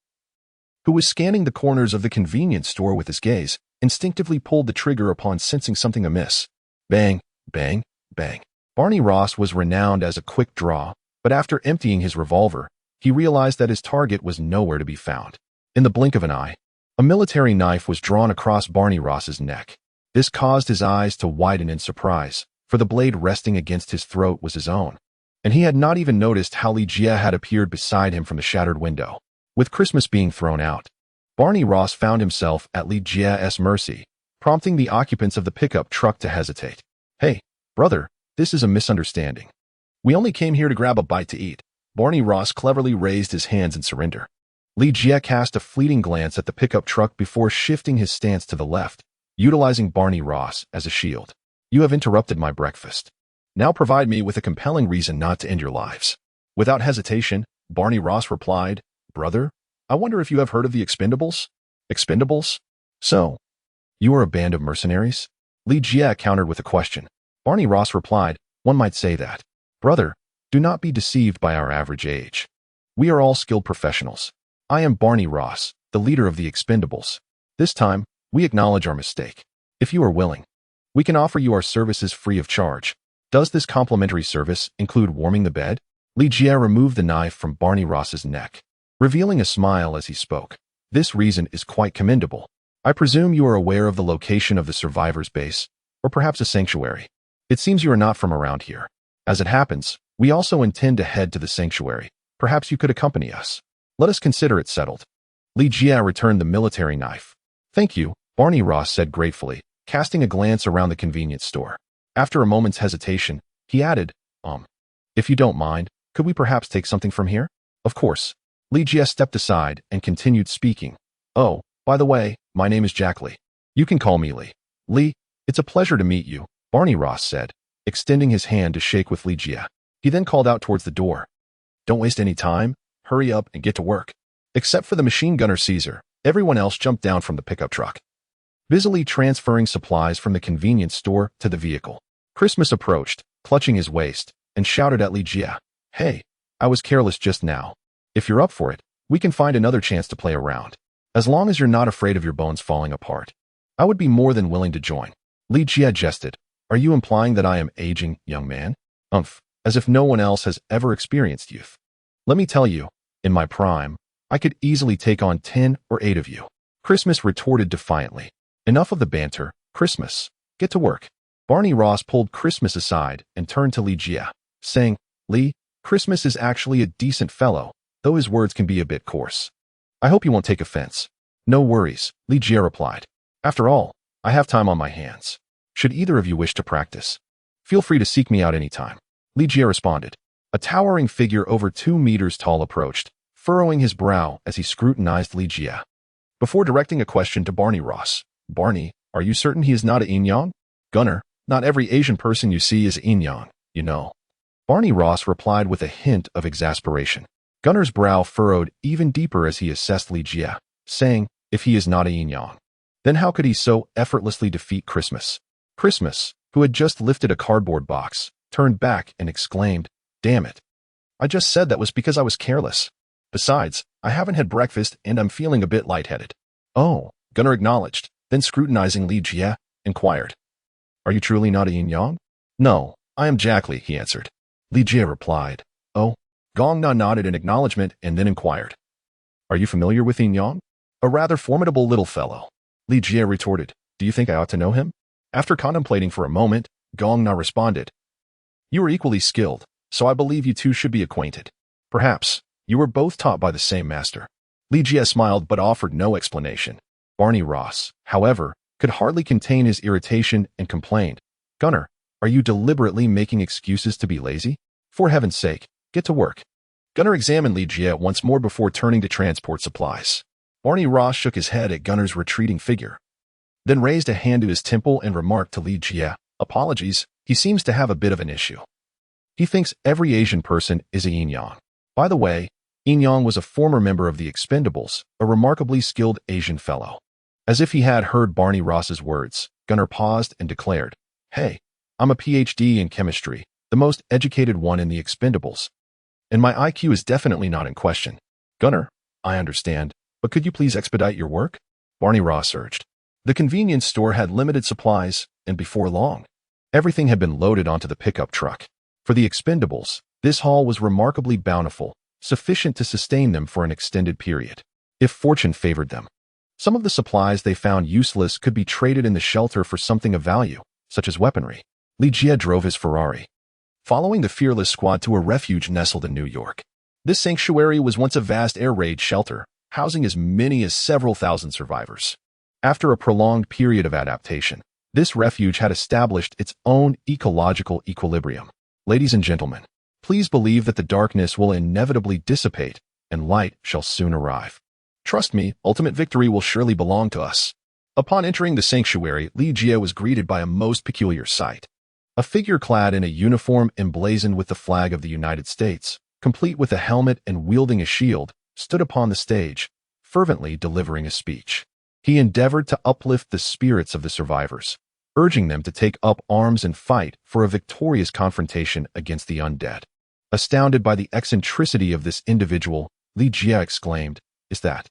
who was scanning the corners of the convenience store with his gaze, instinctively pulled the trigger upon sensing something amiss. Bang, bang, bang. Barney Ross was renowned as a quick draw, but after emptying his revolver, he realized that his target was nowhere to be found. In the blink of an eye, a military knife was drawn across Barney Ross's neck. This caused his eyes to widen in surprise, for the blade resting against his throat was his own. And he had not even noticed how Li Jie had appeared beside him from the shattered window. With Christmas being thrown out, Barney Ross found himself at Li Jie's mercy, prompting the occupants of the pickup truck to hesitate. Hey, brother, this is a misunderstanding. We only came here to grab a bite to eat. Barney Ross cleverly raised his hands in surrender. Li Jie cast a fleeting glance at the pickup truck before shifting his stance to the left, utilizing Barney Ross as a shield. You have interrupted my breakfast. Now provide me with a compelling reason not to end your lives. Without hesitation, Barney Ross replied, Brother, I wonder if you have heard of the Expendables? Expendables? So, you are a band of mercenaries? Li Jie countered with a question. Barney Ross replied, One might say that. Brother, do not be deceived by our average age. We are all skilled professionals. I am Barney Ross, the leader of the Expendables. This time, we acknowledge our mistake. If you are willing, we can offer you our services free of charge. Does this complimentary service include warming the bed? Li Jie removed the knife from Barney Ross's neck, revealing a smile as he spoke. This reason is quite commendable. I presume you are aware of the location of the survivor's base, or perhaps a sanctuary. It seems you are not from around here. As it happens, we also intend to head to the sanctuary. Perhaps you could accompany us. Let us consider it settled. Li Jie returned the military knife. Thank you, Barney Ross said gratefully, casting a glance around the convenience store. After a moment's hesitation, he added, if you don't mind, could we perhaps take something from here? Of course. Li Jie stepped aside and continued speaking. Oh, by the way, my name is Jack Lee. You can call me Lee. Lee, it's a pleasure to meet you, Barney Ross said, extending his hand to shake with Li Jie. He then called out towards the door. Don't waste any time, hurry up and get to work. Except for the machine gunner Caesar, everyone else jumped down from the pickup truck, busily transferring supplies from the convenience store to the vehicle. Christmas approached, clutching his waist, and shouted at Li Jie. Hey, I was careless just now. If you're up for it, we can find another chance to play around. As long as you're not afraid of your bones falling apart, I would be more than willing to join. Li Jie jested. Are you implying that I am aging, young man? As if no one else has ever experienced youth. Let me tell you, in my prime, I could easily take on 10 or 8 of you. Christmas retorted defiantly. Enough of the banter, Christmas. Get to work. Barney Ross pulled Christmas aside and turned to Li Jie, saying, Lee, Christmas is actually a decent fellow, though his words can be a bit coarse. I hope you won't take offense. No worries, Li Jie replied. After all, I have time on my hands. Should either of you wish to practice, feel free to seek me out anytime. Li Jie responded. A towering figure over 2 meters tall approached, furrowing his brow as he scrutinized Li Jie. Before directing a question to Barney Ross, Barney, are you certain he is not a Yin-Yang? Gunner, not every Asian person you see is Yin-Yang, you know. Barney Ross replied with a hint of exasperation. Gunner's brow furrowed even deeper as he assessed Li Jie, saying, if he is not a Yin-Yang, then how could he so effortlessly defeat Christmas? Christmas, who had just lifted a cardboard box, turned back and exclaimed, Damn it. I just said that was because I was careless. Besides, I haven't had breakfast and I'm feeling a bit lightheaded. Oh, Gunner acknowledged, then scrutinizing Li Jie, inquired. Are you truly not a Yin-Yang? No, I am Jack Lee, he answered. Li Jie replied. Oh. Gong Na nodded in acknowledgement and then inquired. Are you familiar with Yin-Yang? A rather formidable little fellow. Li Jie retorted. Do you think I ought to know him? After contemplating for a moment, Gong Na responded. You are equally skilled, so I believe you two should be acquainted. Perhaps, you were both taught by the same master. Li Jie smiled but offered no explanation. Barney Ross, however, could hardly contain his irritation and complained. Gunner, are you deliberately making excuses to be lazy? For heaven's sake, get to work. Gunner examined Li Jie once more before turning to transport supplies. Barney Ross shook his head at Gunner's retreating figure, then raised a hand to his temple and remarked to Li Jie, apologies, he seems to have a bit of an issue. He thinks every Asian person is a Yin-Yang. By the way, Yin-Yang was a former member of the Expendables, a remarkably skilled Asian fellow. As if he had heard Barney Ross's words, Gunner paused and declared, Hey, I'm a PhD in chemistry, the most educated one in the Expendables. And my IQ is definitely not in question. Gunner, I understand, but could you please expedite your work? Barney Ross urged. The convenience store had limited supplies, and before long, everything had been loaded onto the pickup truck. For the expendables, this haul was remarkably bountiful, sufficient to sustain them for an extended period, if fortune favored them. Some of the supplies they found useless could be traded in the shelter for something of value, such as weaponry. Li Jie drove his Ferrari, following the fearless squad to a refuge nestled in New York. This sanctuary was once a vast air raid shelter, housing as many as several thousand survivors. After a prolonged period of adaptation, this refuge had established its own ecological equilibrium. Ladies and gentlemen, please believe that the darkness will inevitably dissipate and light shall soon arrive. Trust me, ultimate victory will surely belong to us. Upon entering the sanctuary, Li Jie was greeted by a most peculiar sight. A figure clad in a uniform emblazoned with the flag of the United States, complete with a helmet and wielding a shield, stood upon the stage, fervently delivering a speech. He endeavored to uplift the spirits of the survivors, urging them to take up arms and fight for a victorious confrontation against the undead. Astounded by the eccentricity of this individual, Li Jie exclaimed, "Is that?"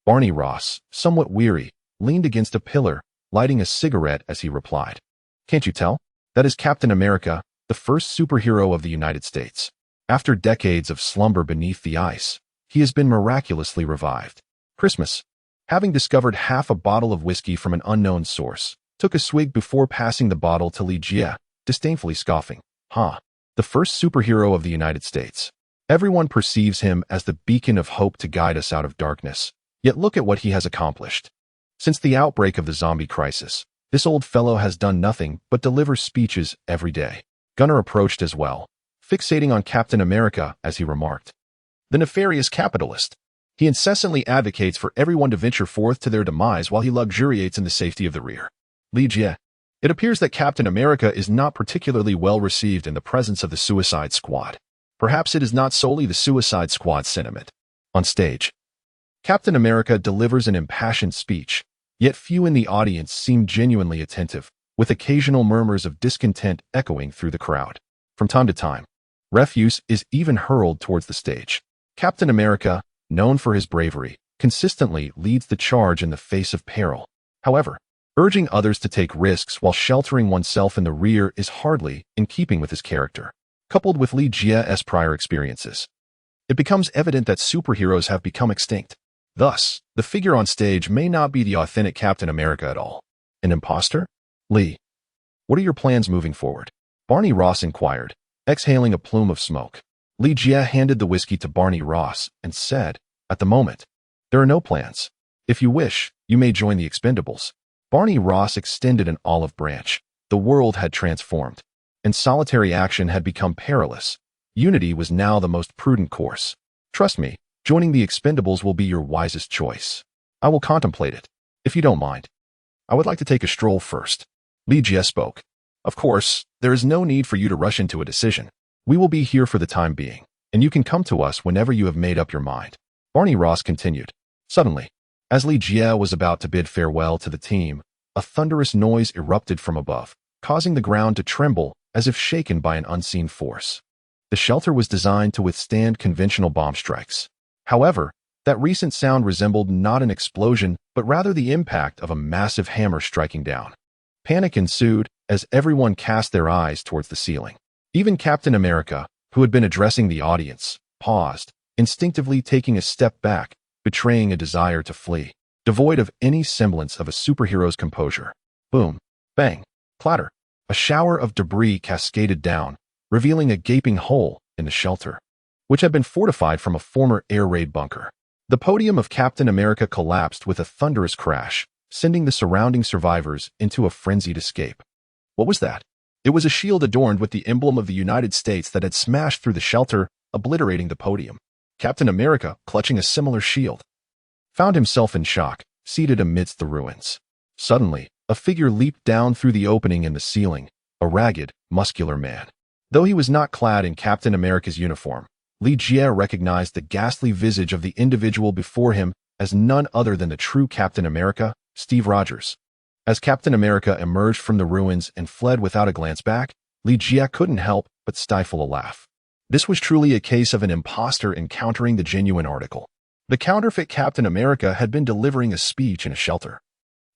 Barney Ross, somewhat weary, leaned against a pillar, lighting a cigarette as he replied, "Can't you tell? That is Captain America, the first superhero of the United States. After decades of slumber beneath the ice, he has been miraculously revived." Christmas, having discovered half a bottle of whiskey from an unknown source, took a swig before passing the bottle to Li Jie, disdainfully scoffing, the first superhero of the United States. Everyone perceives him as the beacon of hope to guide us out of darkness, yet look at what he has accomplished. Since the outbreak of the zombie crisis, this old fellow has done nothing but deliver speeches every day. Gunnar approached as well, fixating on Captain America as he remarked, "The nefarious capitalist. He incessantly advocates for everyone to venture forth to their demise while he luxuriates in the safety of the rear." Li Jie, it appears that Captain America is not particularly well received in the presence of the Suicide Squad. Perhaps it is not solely the Suicide Squad sentiment. On stage, Captain America delivers an impassioned speech, yet few in the audience seem genuinely attentive, with occasional murmurs of discontent echoing through the crowd. From time to time, refuse is even hurled towards the stage. Captain America, known for his bravery, consistently leads the charge in the face of peril. However, urging others to take risks while sheltering oneself in the rear is hardly in keeping with his character. Coupled with Li Jie's prior experiences, it becomes evident that superheroes have become extinct. Thus, the figure on stage may not be the authentic Captain America at all. An imposter? Li, what are your plans moving forward? Barney Ross inquired, exhaling a plume of smoke. Li Jie handed the whiskey to Barney Ross and said, "At the moment, there are no plans. If you wish, you may join the Expendables." Barney Ross extended an olive branch. The world had transformed, and solitary action had become perilous. Unity was now the most prudent course. "Trust me, joining the Expendables will be your wisest choice. I will contemplate it, if you don't mind. I would like to take a stroll first." Li Jie spoke. "Of course, there is no need for you to rush into a decision. We will be here for the time being, and you can come to us whenever you have made up your mind." Barney Ross continued. Suddenly, as Li Jie was about to bid farewell to the team, a thunderous noise erupted from above, causing the ground to tremble as if shaken by an unseen force. The shelter was designed to withstand conventional bomb strikes. However, that recent sound resembled not an explosion, but rather the impact of a massive hammer striking down. Panic ensued as everyone cast their eyes towards the ceiling. Even Captain America, who had been addressing the audience, paused, instinctively taking a step back, betraying a desire to flee, devoid of any semblance of a superhero's composure. Boom, bang, clatter. A shower of debris cascaded down, revealing a gaping hole in the shelter, which had been fortified from a former air raid bunker. The podium of Captain America collapsed with a thunderous crash, sending the surrounding survivors into a frenzied escape. What was that? It was a shield adorned with the emblem of the United States that had smashed through the shelter, obliterating the podium. Captain America, clutching a similar shield, found himself in shock, seated amidst the ruins. Suddenly, a figure leaped down through the opening in the ceiling, a ragged, muscular man. Though he was not clad in Captain America's uniform, Li Jie recognized the ghastly visage of the individual before him as none other than the true Captain America, Steve Rogers. As Captain America emerged from the ruins and fled without a glance back, Li Jie couldn't help but stifle a laugh. This was truly a case of an imposter encountering the genuine article. The counterfeit Captain America had been delivering a speech in a shelter.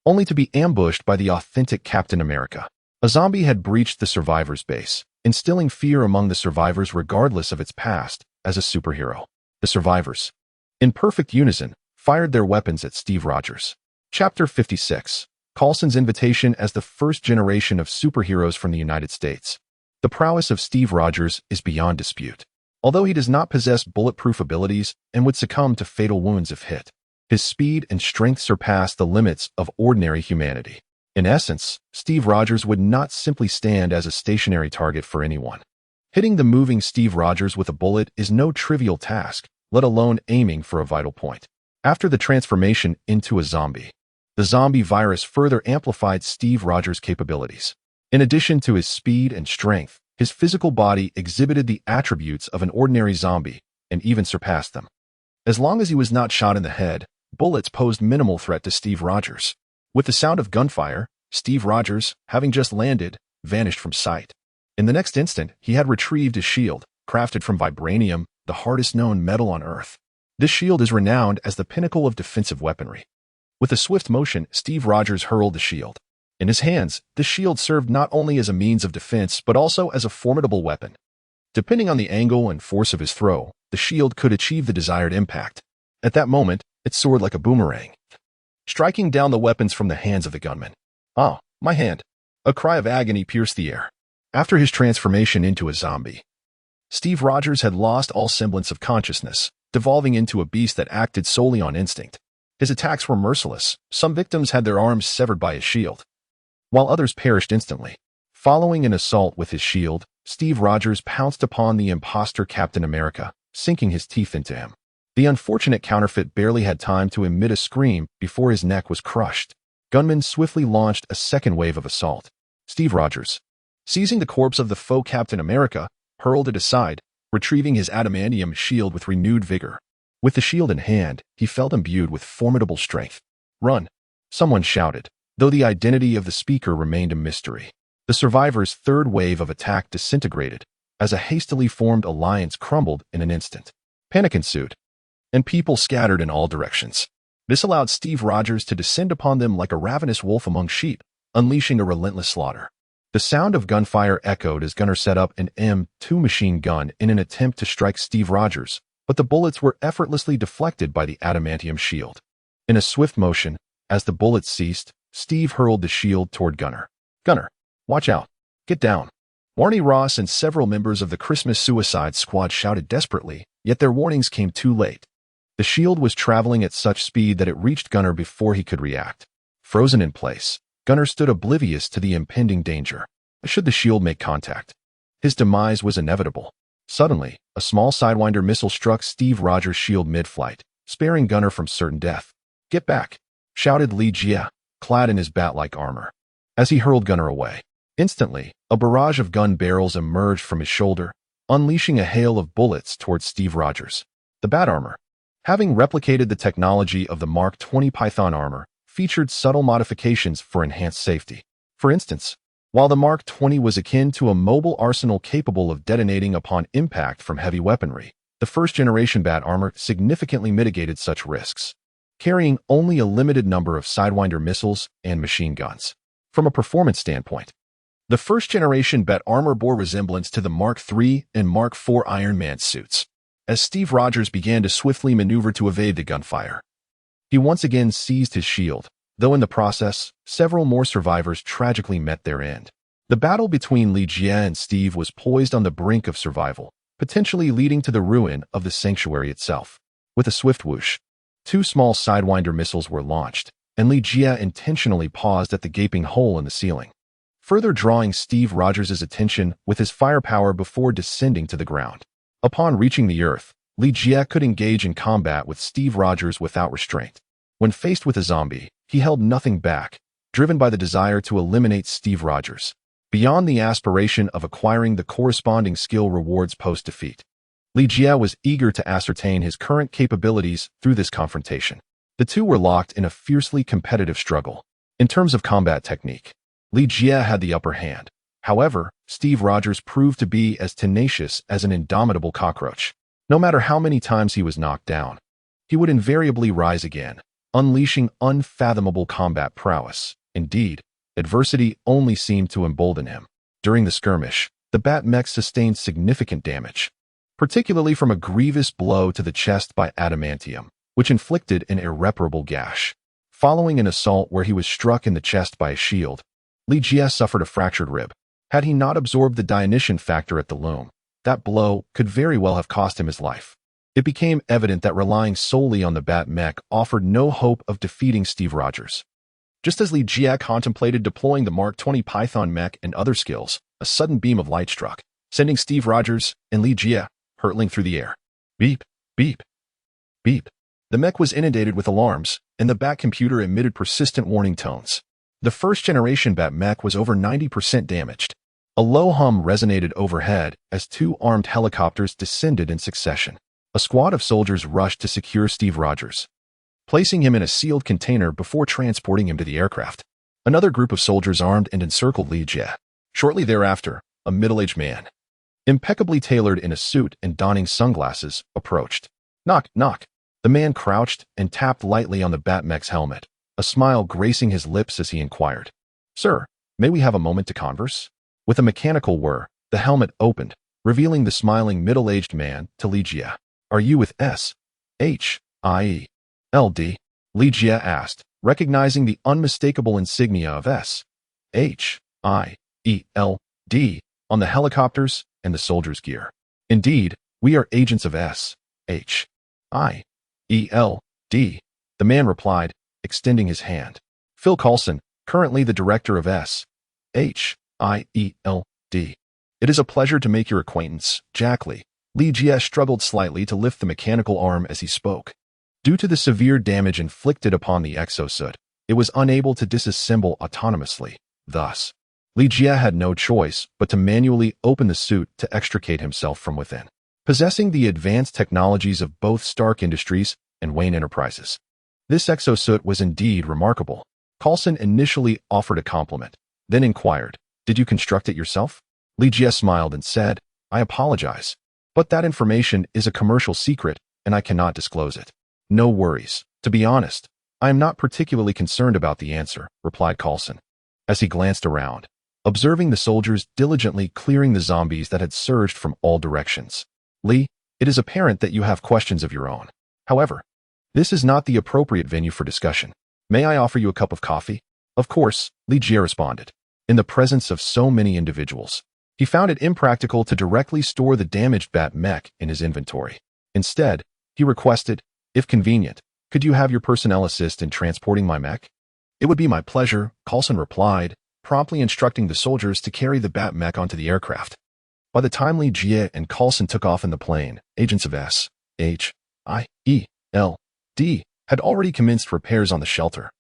only to be ambushed by the authentic Captain America. A zombie had breached the survivors' base, instilling fear among the survivors regardless of its past as a superhero. The survivors, in perfect unison, fired their weapons at Steve Rogers. Chapter 56. Coulson's invitation as the first generation of superheroes from the United States. The prowess of Steve Rogers is beyond dispute. Although he does not possess bulletproof abilities and would succumb to fatal wounds if hit, his speed and strength surpass the limits of ordinary humanity. In essence, Steve Rogers would not simply stand as a stationary target for anyone. Hitting the moving Steve Rogers with a bullet is no trivial task, let alone aiming for a vital point. After the transformation into a zombie, the zombie virus further amplified Steve Rogers' capabilities. In addition to his speed and strength, his physical body exhibited the attributes of an ordinary zombie and even surpassed them. As long as he was not shot in the head, bullets posed minimal threat to Steve Rogers. With the sound of gunfire, Steve Rogers, having just landed, vanished from sight. In the next instant, he had retrieved his shield, crafted from vibranium, the hardest known metal on Earth. This shield is renowned as the pinnacle of defensive weaponry. With a swift motion, Steve Rogers hurled the shield. In his hands, the shield served not only as a means of defense but also as a formidable weapon. Depending on the angle and force of his throw, the shield could achieve the desired impact. At that moment, it soared like a boomerang, striking down the weapons from the hands of the gunman. "Ah, my hand!" A cry of agony pierced the air. After his transformation into a zombie, Steve Rogers had lost all semblance of consciousness, devolving into a beast that acted solely on instinct. His attacks were merciless. Some victims had their arms severed by his shield, while others perished instantly. Following an assault with his shield, Steve Rogers pounced upon the imposter Captain America, sinking his teeth into him. The unfortunate counterfeit barely had time to emit a scream before his neck was crushed. Gunmen swiftly launched a second wave of assault. Steve Rogers, seizing the corpse of the faux Captain America, hurled it aside, retrieving his adamantium shield with renewed vigor. With the shield in hand, he felt imbued with formidable strength. "Run!" someone shouted, though the identity of the speaker remained a mystery. The survivors' third wave of attack disintegrated, as a hastily formed alliance crumbled in an instant. Panic ensued, and people scattered in all directions. This allowed Steve Rogers to descend upon them like a ravenous wolf among sheep, unleashing a relentless slaughter. The sound of gunfire echoed as Gunner set up an M2 machine gun in an attempt to strike Steve Rogers, but the bullets were effortlessly deflected by the adamantium shield. In a swift motion, as the bullets ceased, Steve hurled the shield toward Gunner. "Gunner, watch out! Get down!" Warney Ross and several members of the Christmas Suicide Squad shouted desperately, yet their warnings came too late. The shield was traveling at such speed that it reached Gunner before he could react. Frozen in place, Gunner stood oblivious to the impending danger. Should the shield make contact, his demise was inevitable. Suddenly, a small Sidewinder missile struck Steve Rogers' shield mid-flight, sparing Gunner from certain death. "Get back!" shouted Li Jie, clad in his bat-like armor, as he hurled Gunner away. Instantly, a barrage of gun barrels emerged from his shoulder, unleashing a hail of bullets towards Steve Rogers. The bat armor, having replicated the technology of the Mark 20 Python armor, featured subtle modifications for enhanced safety. For instance, while the Mark 20 was akin to a mobile arsenal capable of detonating upon impact from heavy weaponry, the first-generation bat armor significantly mitigated such risks, carrying only a limited number of Sidewinder missiles and machine guns. From a performance standpoint, the first-generation bat armor bore resemblance to the Mark III and Mark IV Iron Man suits. As Steve Rogers began to swiftly maneuver to evade the gunfire, he once again seized his shield, though in the process, several more survivors tragically met their end. The battle between Li Jie and Steve was poised on the brink of survival, potentially leading to the ruin of the sanctuary itself. With a swift whoosh, two small Sidewinder missiles were launched, and Li Jie intentionally paused at the gaping hole in the ceiling, further drawing Steve Rogers' attention with his firepower before descending to the ground. Upon reaching the earth, Li Jie could engage in combat with Steve Rogers without restraint. When faced with a zombie, he held nothing back, driven by the desire to eliminate Steve Rogers, beyond the aspiration of acquiring the corresponding skill rewards post-defeat. Li Jie was eager to ascertain his current capabilities through this confrontation. The two were locked in a fiercely competitive struggle. In terms of combat technique, Li Jie had the upper hand. However, Steve Rogers proved to be as tenacious as an indomitable cockroach. No matter how many times he was knocked down, he would invariably rise again, unleashing unfathomable combat prowess. Indeed, adversity only seemed to embolden him. During the skirmish, the Bat-Mech sustained significant damage, particularly from a grievous blow to the chest by adamantium, which inflicted an irreparable gash. Following an assault where he was struck in the chest by a shield, Li-Jie suffered a fractured rib. Had he not absorbed the Dionysian factor at the loom, that blow could very well have cost him his life. It became evident that relying solely on the Bat-Mech offered no hope of defeating Steve Rogers. Just as Li-Jie contemplated deploying the Mark 20 Python mech and other skills, a sudden beam of light struck, sending Steve Rogers and Li-Jie hurtling through the air. Beep, beep, beep. The mech was inundated with alarms, and the Bat computer emitted persistent warning tones. The first-generation Bat-Mech was over 90% damaged. A low hum resonated overhead as two armed helicopters descended in succession. A squad of soldiers rushed to secure Steve Rogers, placing him in a sealed container before transporting him to the aircraft. Another group of soldiers armed and encircled Li-Jie. Shortly thereafter, a middle-aged man, impeccably tailored in a suit and donning sunglasses, approached. Knock, knock. The man crouched and tapped lightly on the Bat-Mech's helmet, a smile gracing his lips as he inquired. Sir, may we have a moment to converse? With a mechanical whir, the helmet opened, revealing the smiling middle-aged man to Li-Jie. Are you with S.H.I.E.L.D.? Li-Jie asked, recognizing the unmistakable insignia of S.H.I.E.L.D. on the helicopters and the soldiers' gear. Indeed, we are agents of S.H.I.E.L.D., the man replied, extending his hand. Phil Coulson, currently the director of S.H.I.E.L.D. It is a pleasure to make your acquaintance, Jack Lee. Li-Jie struggled slightly to lift the mechanical arm as he spoke. Due to the severe damage inflicted upon the exosuit, it was unable to disassemble autonomously. Thus, Li-Jie had no choice but to manually open the suit to extricate himself from within. Possessing the advanced technologies of both Stark Industries and Wayne Enterprises, this exosuit was indeed remarkable. Coulson initially offered a compliment, then inquired, "Did you construct it yourself?" Li-Jie smiled and said, "I apologize, but that information is a commercial secret and I cannot disclose it." "No worries. To be honest, I am not particularly concerned about the answer," replied Coulson, as he glanced around, observing the soldiers diligently clearing the zombies that had surged from all directions. "Lee, it is apparent that you have questions of your own. However, this is not the appropriate venue for discussion. May I offer you a cup of coffee?" "Of course," Li-Jie responded. In the presence of so many individuals, he found it impractical to directly store the damaged Bat-Mech in his inventory. Instead, he requested, "If convenient, could you have your personnel assist in transporting my mech?" "It would be my pleasure," Coulson replied, promptly instructing the soldiers to carry the Bat-Mech onto the aircraft. By the time Li-Jie and Coulson took off in the plane, agents of S.H.I.E.L.D. had already commenced repairs on the shelter,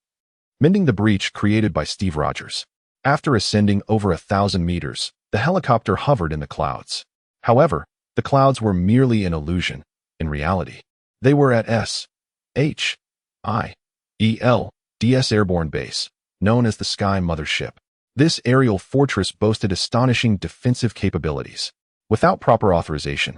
mending the breach created by Steve Rogers. After ascending over 1,000 meters, the helicopter hovered in the clouds. However, the clouds were merely an illusion. In reality, they were at S.H.I.E.L.D.'s airborne base, known as the Sky Mothership. This aerial fortress boasted astonishing defensive capabilities. Without proper authorization,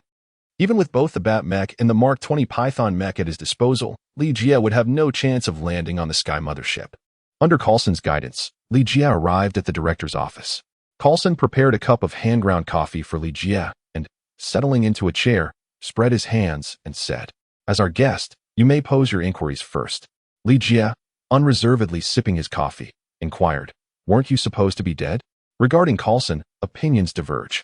even with both the Bat-Mech and the Mark 20 Python mech at his disposal, Li-Jie would have no chance of landing on the Sky Mothership. Under Coulson's guidance, Li-Jie arrived at the director's office. Coulson prepared a cup of hand-ground coffee for Li-Jie and, settling into a chair, spread his hands and said, "As our guest, you may pose your inquiries first." Li-Jie, unreservedly sipping his coffee, inquired, "Weren't you supposed to be dead?" Regarding Coulson, opinions diverge.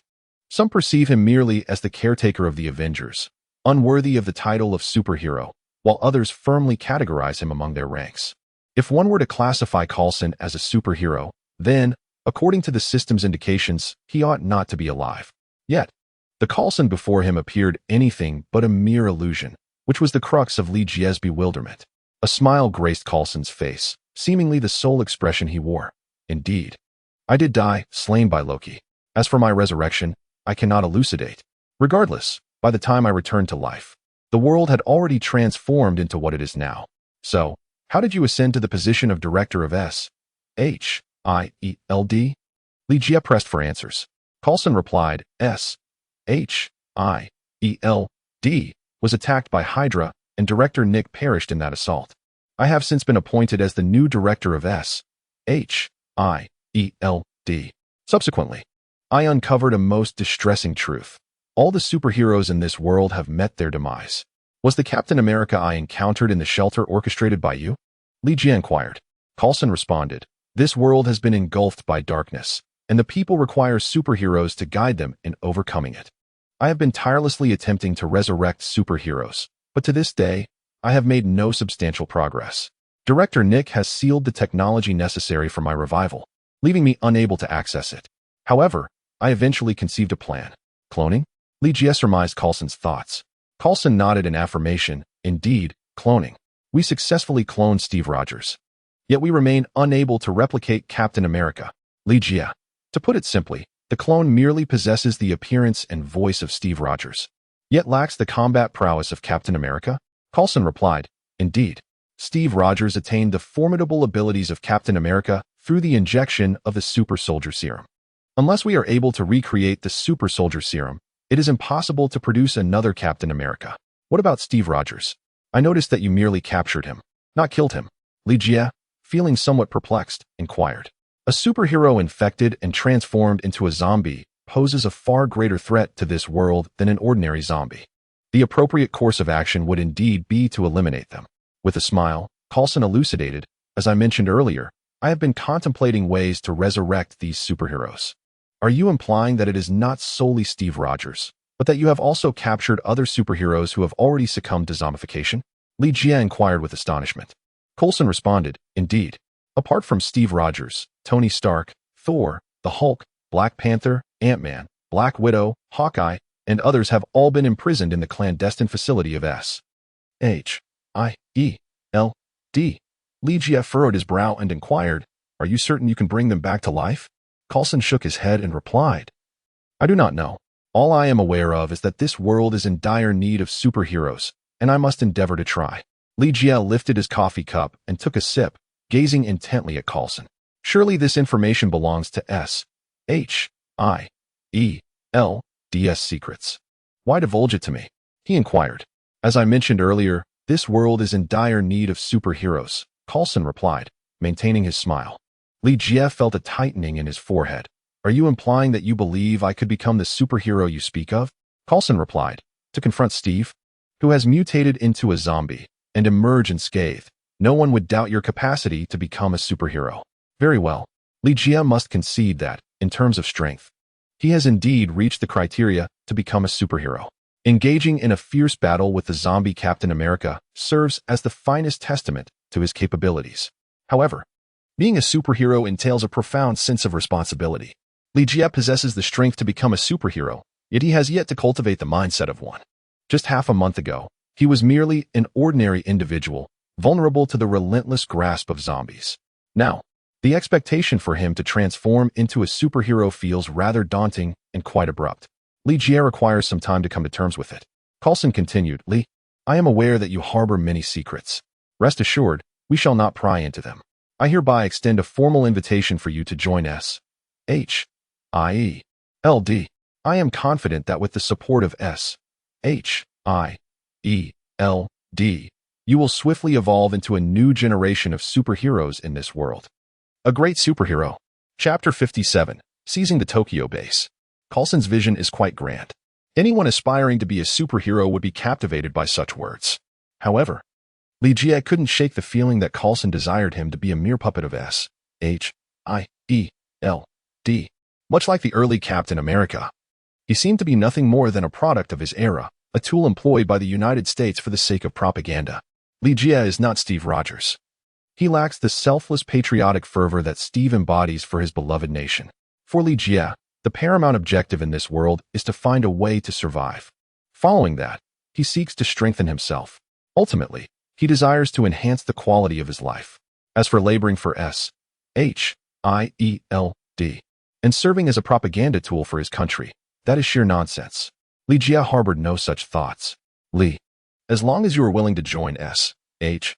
Some perceive him merely as the caretaker of the Avengers, unworthy of the title of superhero, while others firmly categorize him among their ranks. If one were to classify Coulson as a superhero, then, according to the system's indications, he ought not to be alive. Yet, the Coulson before him appeared anything but a mere illusion, which was the crux of Li-Jie's bewilderment. A smile graced Coulson's face, seemingly the sole expression he wore. "Indeed, I did die, slain by Loki. As for my resurrection, I cannot elucidate. Regardless, by the time I returned to life, the world had already transformed into what it is now. So, how did you ascend to the position of director of S.H.I.E.L.D.? Li-Jie pressed for answers. Coulson replied, S.H.I.E.L.D. was attacked by Hydra, and Director Nick perished in that assault. I have since been appointed as the new director of S.H.I.E.L.D. Subsequently, I uncovered a most distressing truth. All the superheroes in this world have met their demise. Was the Captain America I encountered in the shelter orchestrated by you? Li Jie inquired. Coulson responded, this world has been engulfed by darkness, and the people require superheroes to guide them in overcoming it. I have been tirelessly attempting to resurrect superheroes, but to this day, I have made no substantial progress. Director Nick has sealed the technology necessary for my revival, leaving me unable to access it. However, I eventually conceived a plan. Cloning? Li Jie surmised Coulson's thoughts. Coulson nodded in affirmation. Indeed, cloning. We successfully cloned Steve Rogers. Yet we remain unable to replicate Captain America. Li Jie. To put it simply, the clone merely possesses the appearance and voice of Steve Rogers, yet lacks the combat prowess of Captain America? Coulson replied, indeed. Steve Rogers attained the formidable abilities of Captain America through the injection of the Super Soldier Serum. Unless we are able to recreate the Super Soldier Serum, it is impossible to produce another Captain America. What about Steve Rogers? I noticed that you merely captured him, not killed him. Li Jie, feeling somewhat perplexed, inquired. A superhero infected and transformed into a zombie poses a far greater threat to this world than an ordinary zombie. The appropriate course of action would indeed be to eliminate them. With a smile, Coulson elucidated, as I mentioned earlier, I have been contemplating ways to resurrect these superheroes. Are you implying that it is not solely Steve Rogers, but that you have also captured other superheroes who have already succumbed to zombification? Li Jie inquired with astonishment. Coulson responded, indeed. Apart from Steve Rogers, Tony Stark, Thor, the Hulk, Black Panther, Ant-Man, Black Widow, Hawkeye, and others have all been imprisoned in the clandestine facility of S.H.I.E.L.D. Li Jie furrowed his brow and inquired, are you certain you can bring them back to life? Coulson shook his head and replied, I do not know. All I am aware of is that this world is in dire need of superheroes, and I must endeavor to try. Li Jie lifted his coffee cup and took a sip, gazing intently at Coulson. Surely this information belongs to S.H.I.E.L.D.'s secrets. Why divulge it to me? He inquired. As I mentioned earlier, this world is in dire need of superheroes, Coulson replied, maintaining his smile. Li Jie felt a tightening in his forehead. Are you implying that you believe I could become the superhero you speak of? Coulson replied, to confront Steve, who has mutated into a zombie, and emerge unscathed. No one would doubt your capacity to become a superhero. Very well. Li Jie must concede that, in terms of strength, he has indeed reached the criteria to become a superhero. Engaging in a fierce battle with the zombie Captain America serves as the finest testament to his capabilities. However, being a superhero entails a profound sense of responsibility. Li Jie possesses the strength to become a superhero, yet he has yet to cultivate the mindset of one. Just half a month ago, he was merely an ordinary individual, vulnerable to the relentless grasp of zombies. Now, the expectation for him to transform into a superhero feels rather daunting and quite abrupt. Li Jie requires some time to come to terms with it. Coulson continued, Li, I am aware that you harbor many secrets. Rest assured, we shall not pry into them. I hereby extend a formal invitation for you to join S.H.I.E.L.D. I am confident that with the support of S.H.I.E.L.D., you will swiftly evolve into a new generation of superheroes in this world. A great superhero. Chapter 57, Seizing the Tokyo Base. Coulson's vision is quite grand. Anyone aspiring to be a superhero would be captivated by such words. However, Li Jie couldn't shake the feeling that Coulson desired him to be a mere puppet of S.H.I.E.L.D. Much like the early Captain America, he seemed to be nothing more than a product of his era, a tool employed by the United States for the sake of propaganda. Li Jie is not Steve Rogers. He lacks the selfless patriotic fervor that Steve embodies for his beloved nation. For Li Jie, the paramount objective in this world is to find a way to survive. Following that, he seeks to strengthen himself. Ultimately, he desires to enhance the quality of his life. As for laboring for S.H.I.E.L.D. and serving as a propaganda tool for his country, that is sheer nonsense. Li Jie harbored no such thoughts. Li, as long as you are willing to join S.H.I.E.L.D.,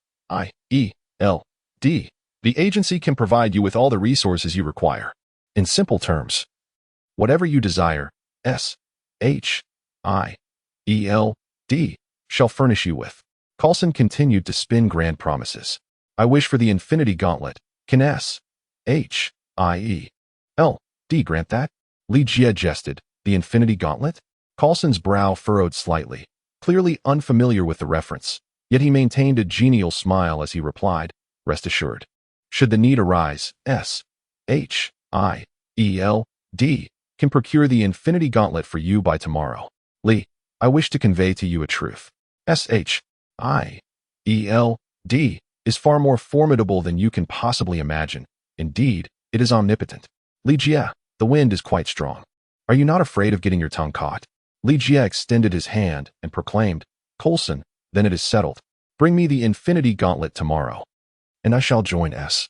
the agency can provide you with all the resources you require. In simple terms, whatever you desire, S.H.I.E.L.D. shall furnish you with. Coulson continued to spin grand promises. I wish for the Infinity Gauntlet. Can S.H.I.E.L.D. grant that? Li Jie jested. The Infinity Gauntlet? Coulson's brow furrowed slightly, clearly unfamiliar with the reference, yet he maintained a genial smile as he replied, rest assured. Should the need arise, S.H.I.E.L.D. can procure the Infinity Gauntlet for you by tomorrow. Li, I wish to convey to you a truth. S.H.I.E.L.D. is far more formidable than you can possibly imagine. Indeed, it is omnipotent. Li Jie, the wind is quite strong. Are you not afraid of getting your tongue caught? Li Jie extended his hand and proclaimed, Coulson, then it is settled. Bring me the Infinity Gauntlet tomorrow, and I shall join S.H.I.E.L.D.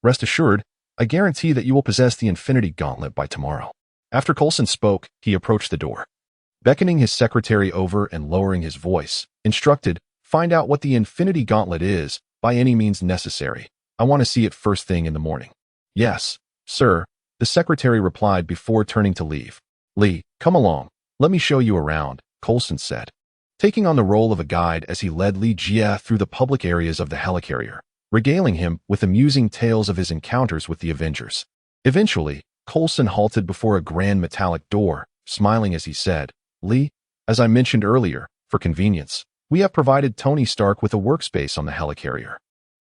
Rest assured, I guarantee that you will possess the Infinity Gauntlet by tomorrow. After Coulson spoke, he approached the door. Beckoning his secretary over and lowering his voice, instructed, find out what the Infinity Gauntlet is, by any means necessary. I want to see it first thing in the morning. Yes, sir, the secretary replied before turning to leave. Li, come along. Let me show you around, Coulson said, taking on the role of a guide as he led Li Jie through the public areas of the helicarrier, regaling him with amusing tales of his encounters with the Avengers. Eventually, Coulson halted before a grand metallic door, smiling as he said, Li, as I mentioned earlier, for convenience, we have provided Tony Stark with a workspace on the helicarrier.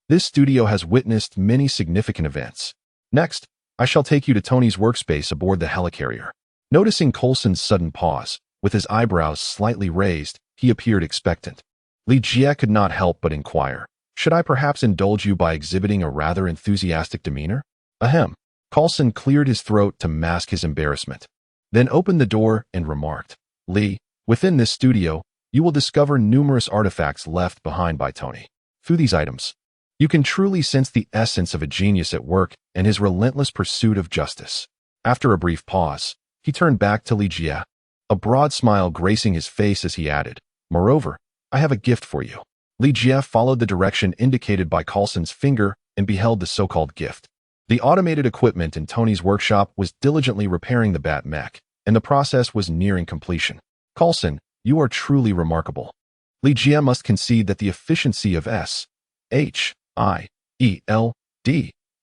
This studio has witnessed many significant events. Next, I shall take you to Tony's workspace aboard the helicarrier. Noticing Coulson's sudden pause, with his eyebrows slightly raised, he appeared expectant. Li Jie could not help but inquire, should I perhaps indulge you by exhibiting a rather enthusiastic demeanor? Ahem. Coulson cleared his throat to mask his embarrassment, then opened the door and remarked, Li, within this studio, you will discover numerous artifacts left behind by Tony. Through these items, you can truly sense the essence of a genius at work and his relentless pursuit of justice. After a brief pause, he turned back to Li Jie, a broad smile gracing his face as he added, moreover, I have a gift for you. Li Jie followed the direction indicated by Coulson's finger and beheld the so-called gift. The automated equipment in Tony's workshop was diligently repairing the Bat Mech, and the process was nearing completion. Coulson, you are truly remarkable. Li Jie must concede that the efficiency of S.H.I.E.L.D.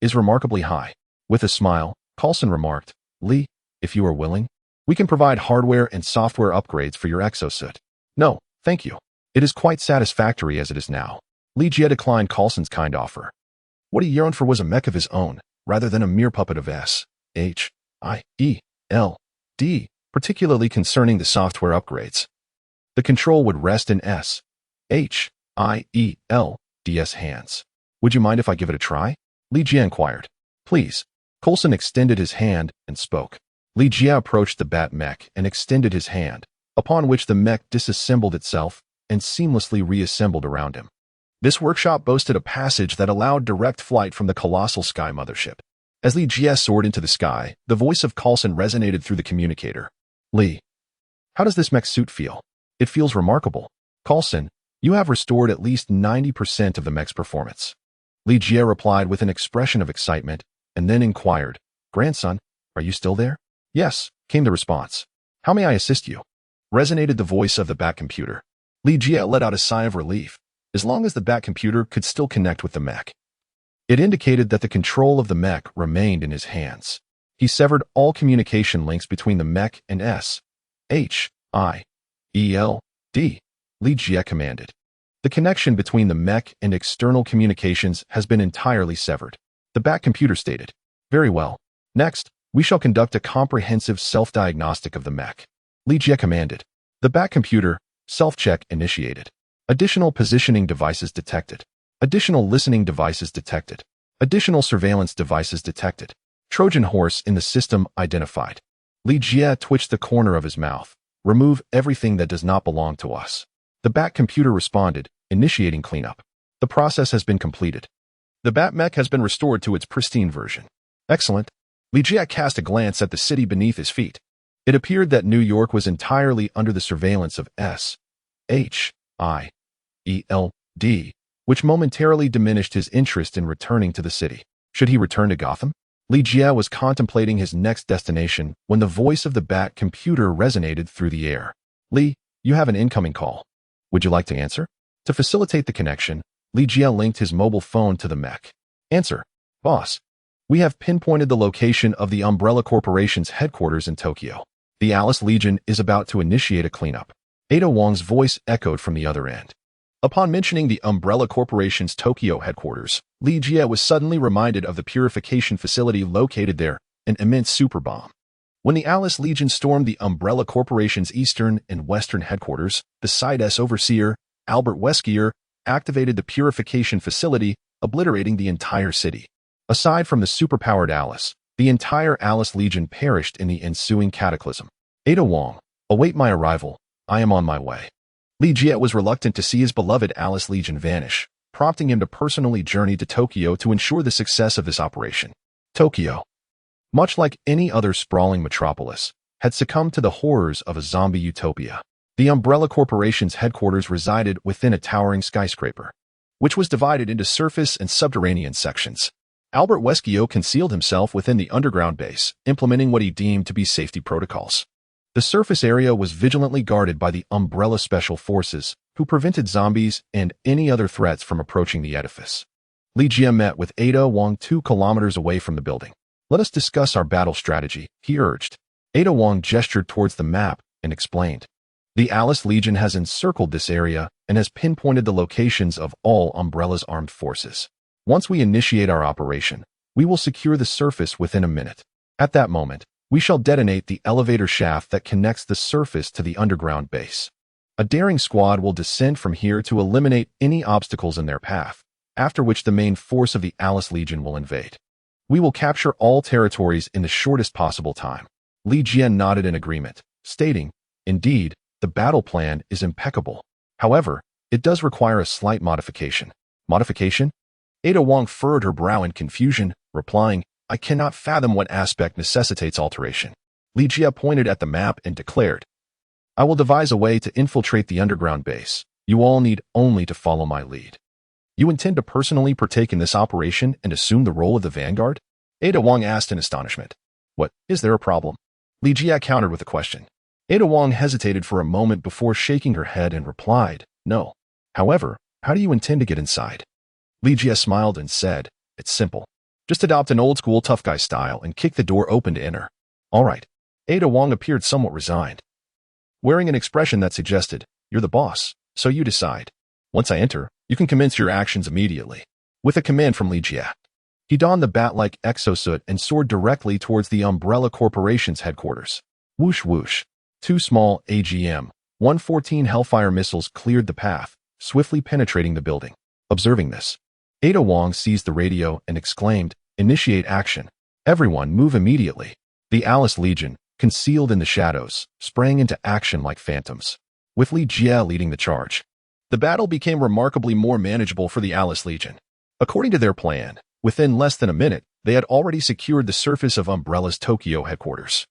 is remarkably high. With a smile, Coulson remarked, Li, if you are willing, we can provide hardware and software upgrades for your exosuit. No, thank you. It is quite satisfactory as it is now. Li Jie declined Coulson's kind offer. What he yearned for was a mech of his own, rather than a mere puppet of S.H.I.E.L.D., particularly concerning the software upgrades. The control would rest in S.H.I.E.L.D.'s hands. Would you mind if I give it a try? Li Jie inquired. Please. Coulson extended his hand and spoke. Li Jie approached the Bat Mech and extended his hand, upon which the mech disassembled itself and seamlessly reassembled around him. This workshop boasted a passage that allowed direct flight from the colossal sky mothership. As Li Jie soared into the sky, the voice of Coulson resonated through the communicator. Li, how does this mech suit feel? It feels remarkable. Coulson, you have restored at least 90% of the mech's performance. Li Jie replied with an expression of excitement, and then inquired, Grandson, are you still there? Yes, came the response. How may I assist you? Resonated the voice of the Bat computer. Li Jie let out a sigh of relief. As long as the Bat computer could still connect with the mech, it indicated that the control of the mech remained in his hands. He severed all communication links between the mech and S.H.I.E.L.D. Li Jie commanded. The connection between the mech and external communications has been entirely severed. The Bat computer stated, Very well. Next, we shall conduct a comprehensive self-diagnostic of the mech. Li Jie commanded. The Bat computer, self-check initiated. Additional positioning devices detected. Additional listening devices detected. Additional surveillance devices detected. Trojan horse in the system identified. Li Jie twitched the corner of his mouth. Remove everything that does not belong to us. The Bat computer responded, initiating cleanup. The process has been completed. The Bat Mech has been restored to its pristine version. Excellent. Li Jie cast a glance at the city beneath his feet. It appeared that New York was entirely under the surveillance of S.H.I.E.L.D., which momentarily diminished his interest in returning to the city. Should he return to Gotham? Li Jie was contemplating his next destination when the voice of the Bat computer resonated through the air. Li, you have an incoming call. Would you like to answer? To facilitate the connection, Jie linked his mobile phone to the mech. Answer: Boss, we have pinpointed the location of the Umbrella Corporation's headquarters in Tokyo. The Alice Legion is about to initiate a cleanup. Ada Wong's voice echoed from the other end. Upon mentioning the Umbrella Corporation's Tokyo headquarters, Jie was suddenly reminded of the purification facility located there, an immense superbomb. When the Alice Legion stormed the Umbrella Corporation's eastern and western headquarters, the site's overseer, Albert Weskier, activated the purification facility, obliterating the entire city. Aside from the superpowered Alice, the entire Alice Legion perished in the ensuing cataclysm. Ada Wong, await my arrival. I am on my way. Jie was reluctant to see his beloved Alice Legion vanish, prompting him to personally journey to Tokyo to ensure the success of this operation. Tokyo, much like any other sprawling metropolis, had succumbed to the horrors of a zombie utopia. The Umbrella Corporation's headquarters resided within a towering skyscraper, which was divided into surface and subterranean sections. Albert Weskier concealed himself within the underground base, implementing what he deemed to be safety protocols. The surface area was vigilantly guarded by the Umbrella Special Forces, who prevented zombies and any other threats from approaching the edifice. Jie met with Ada Wong 2 kilometers away from the building. Let us discuss our battle strategy, he urged. Ada Wong gestured towards the map and explained. The Alice Legion has encircled this area and has pinpointed the locations of all Umbrella's armed forces. Once we initiate our operation, we will secure the surface within a minute. At that moment, we shall detonate the elevator shaft that connects the surface to the underground base. A daring squad will descend from here to eliminate any obstacles in their path, after which the main force of the Alice Legion will invade. We will capture all territories in the shortest possible time. Jie nodded in agreement, stating, Indeed, the battle plan is impeccable. However, it does require a slight modification. Modification? Ada Wong furrowed her brow in confusion, replying, I cannot fathom what aspect necessitates alteration. Jie pointed at the map and declared, I will devise a way to infiltrate the underground base. You all need only to follow my lead. You intend to personally partake in this operation and assume the role of the vanguard? Ada Wong asked in astonishment. What, is there a problem? Jie countered with a question. Ada Wong hesitated for a moment before shaking her head and replied, No. However, how do you intend to get inside? Jie smiled and said, It's simple. Just adopt an old-school tough guy style and kick the door open to enter. All right. Ada Wong appeared somewhat resigned, wearing an expression that suggested, You're the boss, so you decide. Once I enter, you can commence your actions immediately. With a command from Jie, he donned the bat-like exosuit and soared directly towards the Umbrella Corporation's headquarters. Whoosh whoosh. 2 small AGM-114 Hellfire missiles cleared the path, swiftly penetrating the building. Observing this, Ada Wong seized the radio and exclaimed, Initiate action. Everyone move immediately. The Alice Legion, concealed in the shadows, sprang into action like phantoms, with Jie leading the charge. The battle became remarkably more manageable for the Alice Legion. According to their plan, within less than a minute, they had already secured the surface of Umbrella's Tokyo headquarters.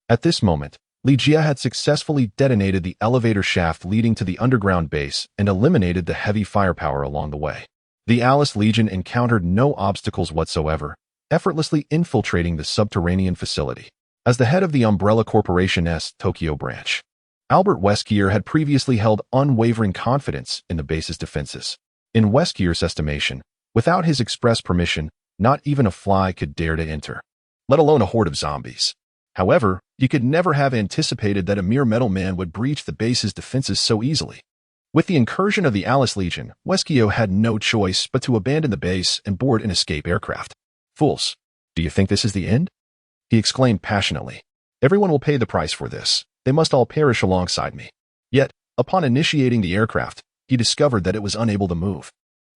At this moment, Jie had successfully detonated the elevator shaft leading to the underground base and eliminated the heavy firepower along the way. The Alice Legion encountered no obstacles whatsoever, effortlessly infiltrating the subterranean facility. As the head of the Umbrella Corporation's Tokyo branch, Albert Weskier had previously held unwavering confidence in the base's defenses. In Weskier's estimation, without his express permission, not even a fly could dare to enter, let alone a horde of zombies. However, he could never have anticipated that a mere metal man would breach the base's defenses so easily. With the incursion of the Alice Legion, Weskier had no choice but to abandon the base and board an escape aircraft. Fools, do you think this is the end? He exclaimed passionately. Everyone will pay the price for this. They must all perish alongside me. Yet, upon initiating the aircraft, he discovered that it was unable to move.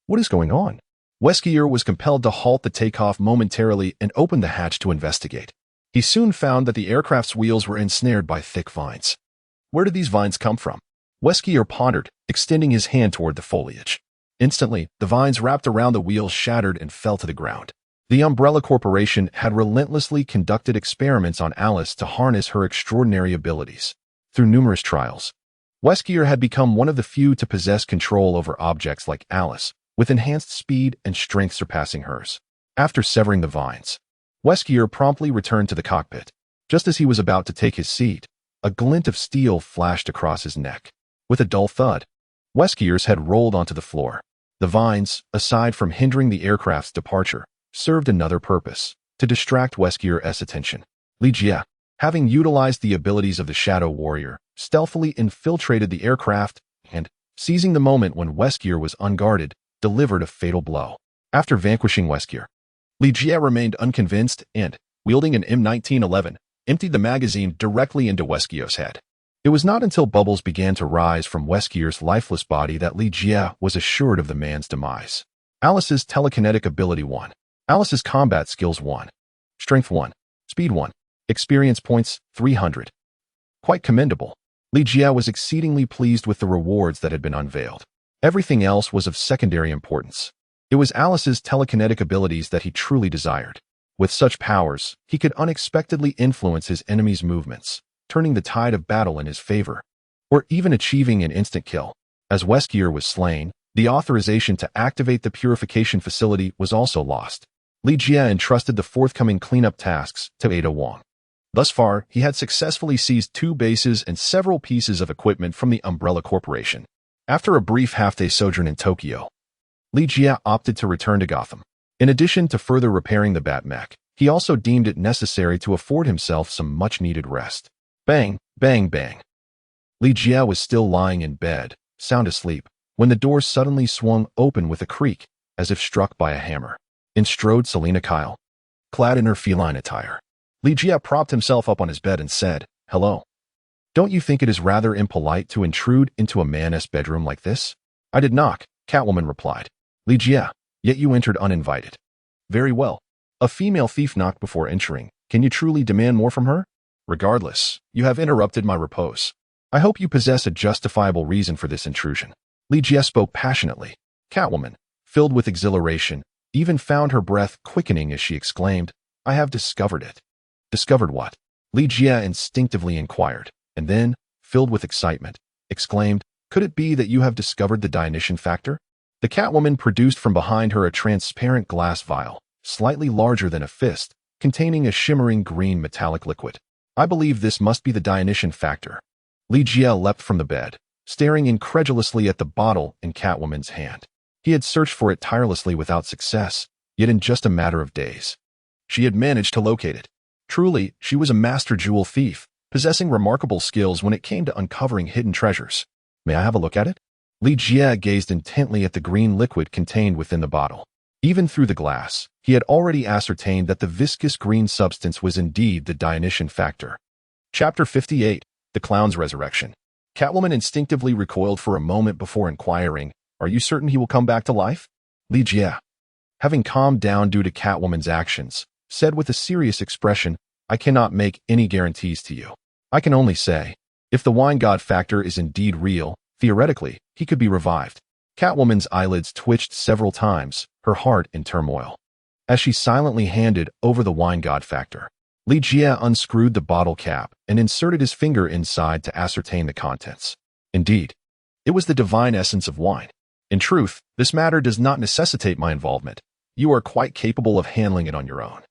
What is going on? Weskier was compelled to halt the takeoff momentarily and open the hatch to investigate. He soon found that the aircraft's wheels were ensnared by thick vines. Where did these vines come from? Weskier pondered, extending his hand toward the foliage. Instantly, the vines wrapped around the wheels shattered and fell to the ground. The Umbrella Corporation had relentlessly conducted experiments on Alice to harness her extraordinary abilities. Through numerous trials, Weskier had become one of the few to possess control over objects like Alice, with enhanced speed and strength surpassing hers. After severing the vines, Weskier promptly returned to the cockpit. Just as he was about to take his seat, a glint of steel flashed across his neck. With a dull thud, Weskier's had rolled onto the floor. The vines, aside from hindering the aircraft's departure, served another purpose, to distract Weskier's attention. Li Jie, having utilized the abilities of the Shadow Warrior, stealthily infiltrated the aircraft and, seizing the moment when Weskier was unguarded, delivered a fatal blow. After vanquishing Weskier, Li Jie remained unconvinced and, wielding an M1911, emptied the magazine directly into Weskier's head. It was not until bubbles began to rise from Weskier's lifeless body that Li Jie was assured of the man's demise. Alice's telekinetic ability 1. Alice's combat skills 1. Strength 1. Speed 1. Experience points 300. Quite commendable. Li Jie was exceedingly pleased with the rewards that had been unveiled. Everything else was of secondary importance. It was Alice's telekinetic abilities that he truly desired. With such powers, he could unexpectedly influence his enemy's movements, turning the tide of battle in his favor, or even achieving an instant kill. As Weskier was slain, the authorization to activate the purification facility was also lost. Li Jie entrusted the forthcoming cleanup tasks to Ada Wong. Thus far, he had successfully seized 2 bases and several pieces of equipment from the Umbrella Corporation. After a brief half-day sojourn in Tokyo, Li Jie opted to return to Gotham. In addition to further repairing the Batmech, he also deemed it necessary to afford himself some much-needed rest. Bang, bang, bang. Li Jie was still lying in bed, sound asleep, when the door suddenly swung open with a creak, as if struck by a hammer. In strode Selina Kyle, clad in her feline attire. Li Jie propped himself up on his bed and said, "Hello. Don't you think it is rather impolite to intrude into a man's bedroom like this?" "I did knock," Catwoman replied. "Li Jie, yet you entered uninvited." "Very well. A female thief knocked before entering. Can you truly demand more from her? Regardless, you have interrupted my repose. I hope you possess a justifiable reason for this intrusion." Li Jie spoke passionately. Catwoman, filled with exhilaration, even found her breath quickening as she exclaimed, "I have discovered it." "Discovered what?" Li Jie instinctively inquired, and then, filled with excitement, exclaimed, "Could it be that you have discovered the Dionysian factor?" The Catwoman produced from behind her a transparent glass vial, slightly larger than a fist, containing a shimmering green metallic liquid. "I believe this must be the Dionysian factor." Li Jie leapt from the bed, staring incredulously at the bottle in Catwoman's hand. He had searched for it tirelessly without success, yet in just a matter of days, she had managed to locate it. Truly, she was a master jewel thief, possessing remarkable skills when it came to uncovering hidden treasures. "May I have a look at it?" Li Jie gazed intently at the green liquid contained within the bottle. Even through the glass, he had already ascertained that the viscous green substance was indeed the Dionysian factor. Chapter 58, The Clown's Resurrection. Catwoman instinctively recoiled for a moment before inquiring, "Are you certain he will come back to life?" Li Jie, having calmed down due to Catwoman's actions, said with a serious expression, "I cannot make any guarantees to you. I can only say, if the wine god factor is indeed real, theoretically, he could be revived." Catwoman's eyelids twitched several times, her heart in turmoil. As she silently handed over the wine god factor, Li Jie unscrewed the bottle cap and inserted his finger inside to ascertain the contents. Indeed, it was the divine essence of wine. "In truth, this matter does not necessitate my involvement. You are quite capable of handling it on your own."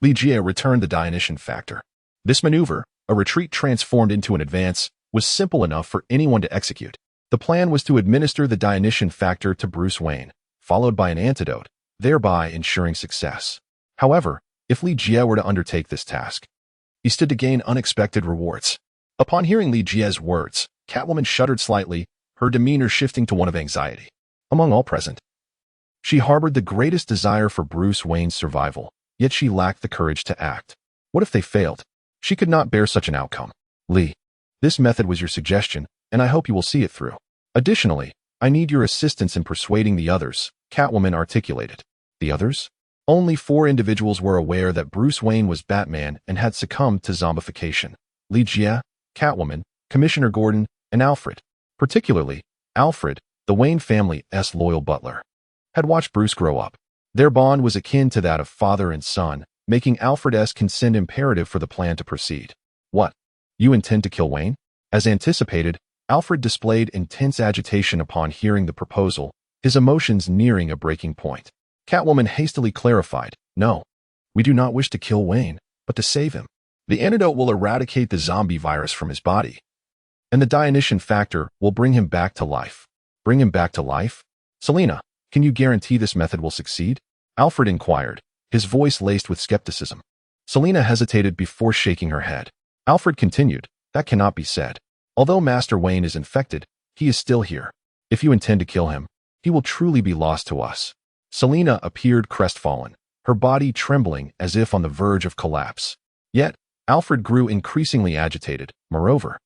Li Jie returned the Dionysian factor. This maneuver, a retreat transformed into an advance, was simple enough for anyone to execute. The plan was to administer the Dionysian factor to Bruce Wayne, followed by an antidote, thereby ensuring success. However, if Li Jie were to undertake this task, he stood to gain unexpected rewards. Upon hearing Li Jie's words, Catwoman shuddered slightly, her demeanor shifting to one of anxiety. Among all present, she harbored the greatest desire for Bruce Wayne's survival, yet she lacked the courage to act. What if they failed? She could not bear such an outcome. "Li, this method was your suggestion, and I hope you will see it through. Additionally, I need your assistance in persuading the others," Catwoman articulated. The others? Only 4 individuals were aware that Bruce Wayne was Batman and had succumbed to zombification. Li Jie, Catwoman, Commissioner Gordon, and Alfred. Particularly, Alfred, the Wayne family's loyal butler, had watched Bruce grow up. Their bond was akin to that of father and son, making Alfred's consent imperative for the plan to proceed. "What? You intend to kill Wayne?" As anticipated, Alfred displayed intense agitation upon hearing the proposal, his emotions nearing a breaking point. Catwoman hastily clarified, "No, we do not wish to kill Wayne, but to save him. The antidote will eradicate the zombie virus from his body, and the Dionysian factor will bring him back to life." Bring him back to life? Selina, can you guarantee this method will succeed? Alfred inquired, his voice laced with skepticism. Selina hesitated before shaking her head. Alfred continued, that cannot be said. Although Master Wayne is infected, he is still here. If you intend to kill him, he will truly be lost to us. Selina appeared crestfallen, her body trembling as if on the verge of collapse. Yet, Alfred grew increasingly agitated. Moreover,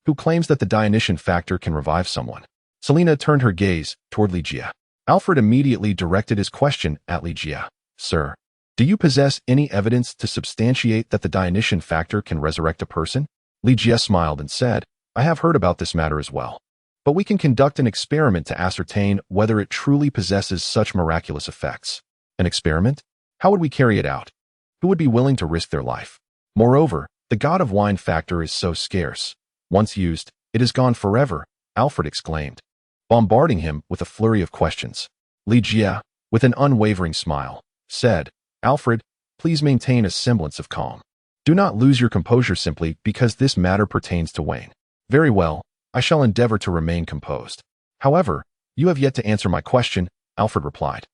who claims that the Dionysian factor can revive someone? Selina turned her gaze toward Ligia. Alfred immediately directed his question at Ligia. Sir, do you possess any evidence to substantiate that the Dionysian factor can resurrect a person? Ligia smiled and said, I have heard about this matter as well. But we can conduct an experiment to ascertain whether it truly possesses such miraculous effects. An experiment? How would we carry it out? Who would be willing to risk their life? Moreover, the god of wine factor is so scarce. Once used, it is gone forever, Alfred exclaimed, bombarding him with a flurry of questions. Ligia, with an unwavering smile, said, Alfred, please maintain a semblance of calm. Do not lose your composure simply because this matter pertains to Wayne. Very well, I shall endeavor to remain composed. However, you have yet to answer my question, Alfred replied.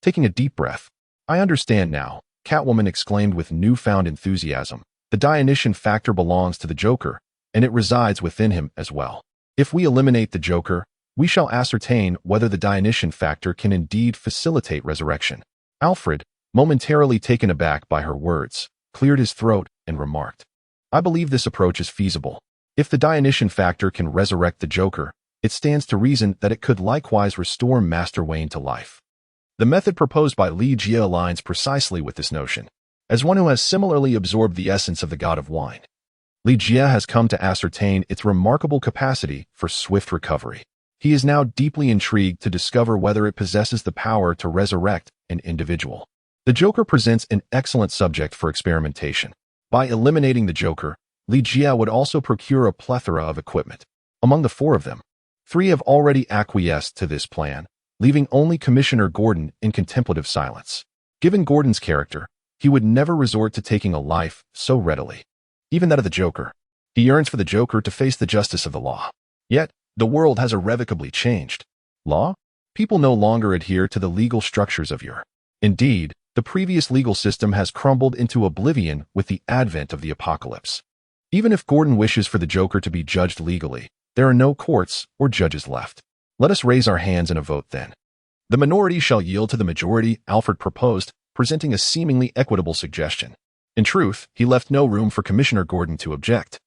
Taking a deep breath, I understand now, Catwoman exclaimed with newfound enthusiasm. The Dionysian factor belongs to the Joker, and it resides within him as well. If we eliminate the Joker, we shall ascertain whether the Dionysian factor can indeed facilitate resurrection. Alfred, momentarily taken aback by her words, cleared his throat and remarked, I believe this approach is feasible. If the Dionysian factor can resurrect the Joker, it stands to reason that it could likewise restore Master Wayne to life. The method proposed by Ligia aligns precisely with this notion. As one who has similarly absorbed the essence of the god of wine, Ligia has come to ascertain its remarkable capacity for swift recovery. He is now deeply intrigued to discover whether it possesses the power to resurrect an individual. The Joker presents an excellent subject for experimentation. By eliminating the Joker, Ligia would also procure a plethora of equipment. Among the four of them, 3 have already acquiesced to this plan, leaving only Commissioner Gordon in contemplative silence. Given Gordon's character, he would never resort to taking a life so readily. Even that of the Joker. He yearns for the Joker to face the justice of the law. Yet, the world has irrevocably changed. Law? People no longer adhere to the legal structures of yore. Indeed, the previous legal system has crumbled into oblivion with the advent of the apocalypse. Even if Gordon wishes for the Joker to be judged legally, there are no courts or judges left. Let us raise our hands in a vote then. The minority shall yield to the majority, Alfred proposed, presenting a seemingly equitable suggestion. In truth, he left no room for Commissioner Gordon to object.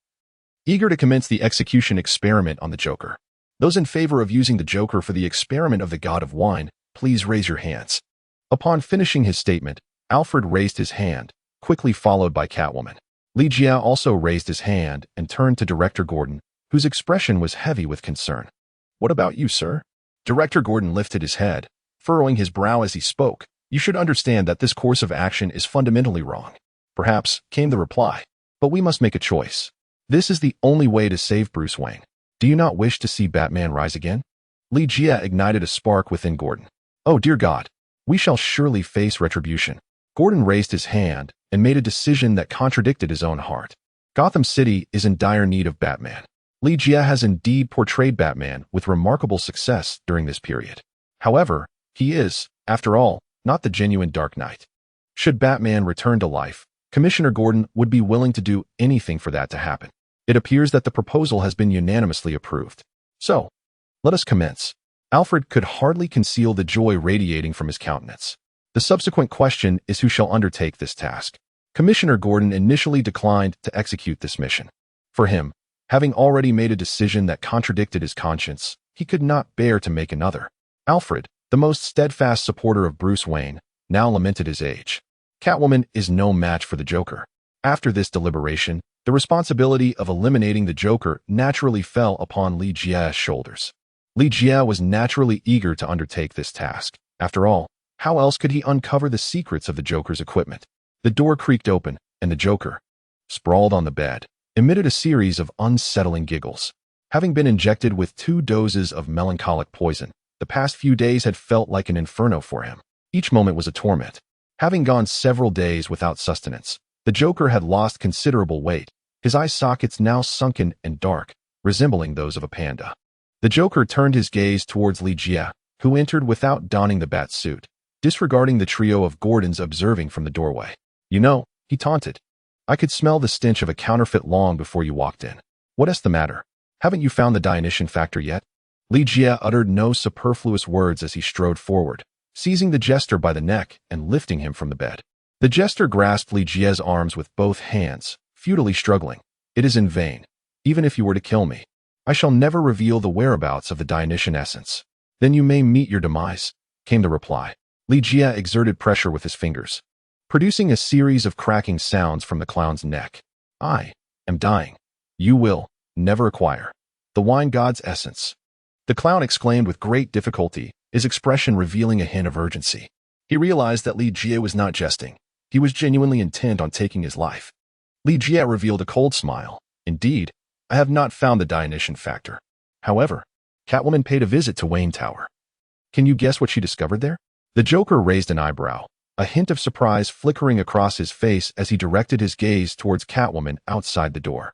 Eager to commence the execution experiment on the Joker. Those in favor of using the Joker for the experiment of the god of wine, please raise your hands. Upon finishing his statement, Alfred raised his hand, quickly followed by Catwoman. Ligia also raised his hand and turned to Director Gordon, whose expression was heavy with concern. What about you, sir? Director Gordon lifted his head, furrowing his brow as he spoke. You should understand that this course of action is fundamentally wrong. Perhaps, came the reply. But we must make a choice. This is the only way to save Bruce Wayne. Do you not wish to see Batman rise again? Ligia ignited a spark within Gordon. Oh dear God, we shall surely face retribution. Gordon raised his hand and made a decision that contradicted his own heart. Gotham City is in dire need of Batman. Ligia has indeed portrayed Batman with remarkable success during this period. However, he is, after all, not the genuine Dark Knight. Should Batman return to life, Commissioner Gordon would be willing to do anything for that to happen. It appears that the proposal has been unanimously approved. So, let us commence. Alfred could hardly conceal the joy radiating from his countenance. The subsequent question is who shall undertake this task. Commissioner Gordon initially declined to execute this mission. For him, having already made a decision that contradicted his conscience, he could not bear to make another. Alfred, the most steadfast supporter of Bruce Wayne, now lamented his age. Catwoman is no match for the Joker. After this deliberation, the responsibility of eliminating the Joker naturally fell upon Ligia's shoulders. Ligia was naturally eager to undertake this task. After all, how else could he uncover the secrets of the Joker's equipment? The door creaked open, and the Joker, sprawled on the bed, emitted a series of unsettling giggles. Having been injected with 2 doses of melancholic poison, the past few days had felt like an inferno for him. Each moment was a torment. Having gone several days without sustenance, the Joker had lost considerable weight, his eye sockets now sunken and dark, resembling those of a panda. The Joker turned his gaze towards Li Jie, who entered without donning the bat suit, disregarding the trio of Gordons observing from the doorway. You know, he taunted. I could smell the stench of a counterfeit long before you walked in. What's the matter? Haven't you found the Dionysian factor yet? Li Jie uttered no superfluous words as he strode forward, seizing the jester by the neck and lifting him from the bed. The jester grasped Li Jie's arms with both hands, futilely struggling. It is in vain. Even if you were to kill me, I shall never reveal the whereabouts of the Dionysian essence. Then you may meet your demise, came the reply. Li Jie exerted pressure with his fingers, producing a series of cracking sounds from the clown's neck. I am dying. You will never acquire the wine god's essence. The clown exclaimed with great difficulty, his expression revealing a hint of urgency. He realized that Li Jie was not jesting. He was genuinely intent on taking his life. Li Jie revealed a cold smile. Indeed, I have not found the Dionysian factor. However, Catwoman paid a visit to Wayne Tower. Can you guess what she discovered there? The Joker raised an eyebrow, a hint of surprise flickering across his face as he directed his gaze towards Catwoman outside the door.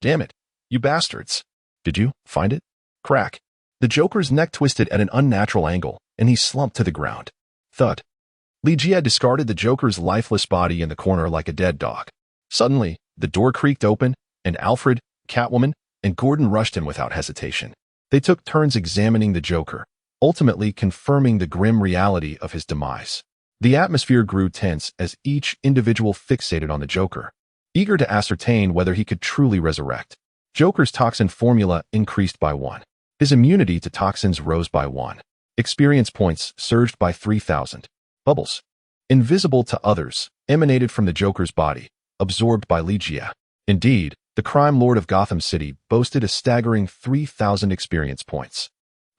Damn it, you bastards. Did you find it? Crack. The Joker's neck twisted at an unnatural angle, and he slumped to the ground. Thud. Li Jie discarded the Joker's lifeless body in the corner like a dead dog. Suddenly, the door creaked open, and Alfred, Catwoman, and Gordon rushed in without hesitation. They took turns examining the Joker, ultimately confirming the grim reality of his demise. The atmosphere grew tense as each individual fixated on the Joker, eager to ascertain whether he could truly resurrect. Joker's toxin formula increased by 1. His immunity to toxins rose by 1. Experience points surged by 3,000. Bubbles, invisible to others, emanated from the Joker's body, absorbed by Li Jie. Indeed, the crime lord of Gotham City boasted a staggering 3,000 experience points.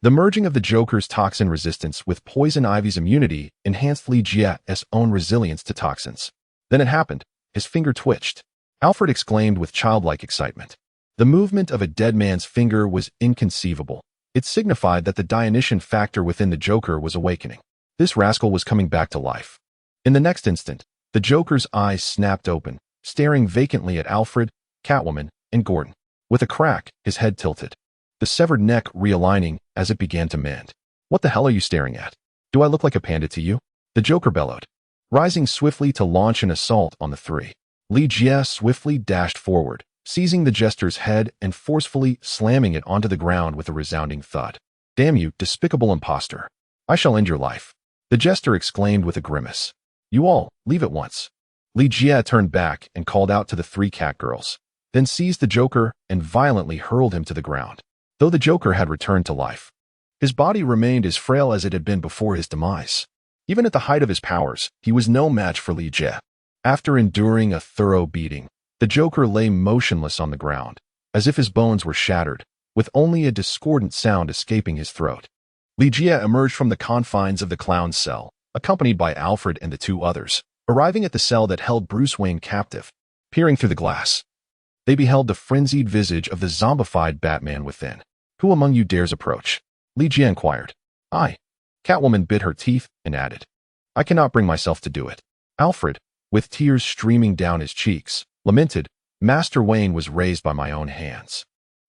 The merging of the Joker's toxin resistance with Poison Ivy's immunity enhanced Li Jie's own resilience to toxins. Then it happened. His finger twitched. Alfred exclaimed with childlike excitement. The movement of a dead man's finger was inconceivable. It signified that the Dionysian factor within the Joker was awakening. This rascal was coming back to life. In the next instant, the Joker's eyes snapped open, staring vacantly at Alfred, Catwoman, and Gordon. With a crack, his head tilted, the severed neck realigning as it began to mend. What the hell are you staring at? Do I look like a panda to you? The Joker bellowed, rising swiftly to launch an assault on the three. Li Jie swiftly dashed forward, seizing the jester's head and forcefully slamming it onto the ground with a resounding thud. Damn you, despicable imposter. I shall end your life. The jester exclaimed with a grimace. You all, leave at once. Li Jie turned back and called out to the 3 cat girls, then seized the Joker and violently hurled him to the ground. Though the Joker had returned to life, his body remained as frail as it had been before his demise. Even at the height of his powers, he was no match for Li Jie. After enduring a thorough beating, the Joker lay motionless on the ground, as if his bones were shattered, with only a discordant sound escaping his throat. Li Jie emerged from the confines of the clown's cell, accompanied by Alfred and the 2 others, arriving at the cell that held Bruce Wayne captive. Peering through the glass, they beheld the frenzied visage of the zombified Batman within. Who among you dares approach? Li Jie inquired. I. Catwoman bit her teeth and added. I cannot bring myself to do it. Alfred, with tears streaming down his cheeks, lamented, Master Wayne was raised by my own hands.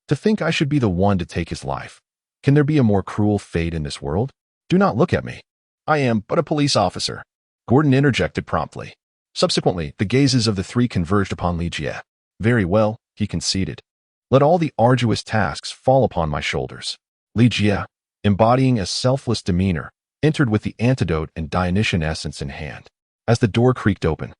To think I should be the one to take his life. Can there be a more cruel fate in this world? Do not look at me. I am but a police officer. Gordon interjected promptly. Subsequently, the gazes of the 3 converged upon Li Jie. Very well, he conceded. Let all the arduous tasks fall upon my shoulders. Li Jie, embodying a selfless demeanor, entered with the antidote and Dionysian essence in hand. As the door creaked open,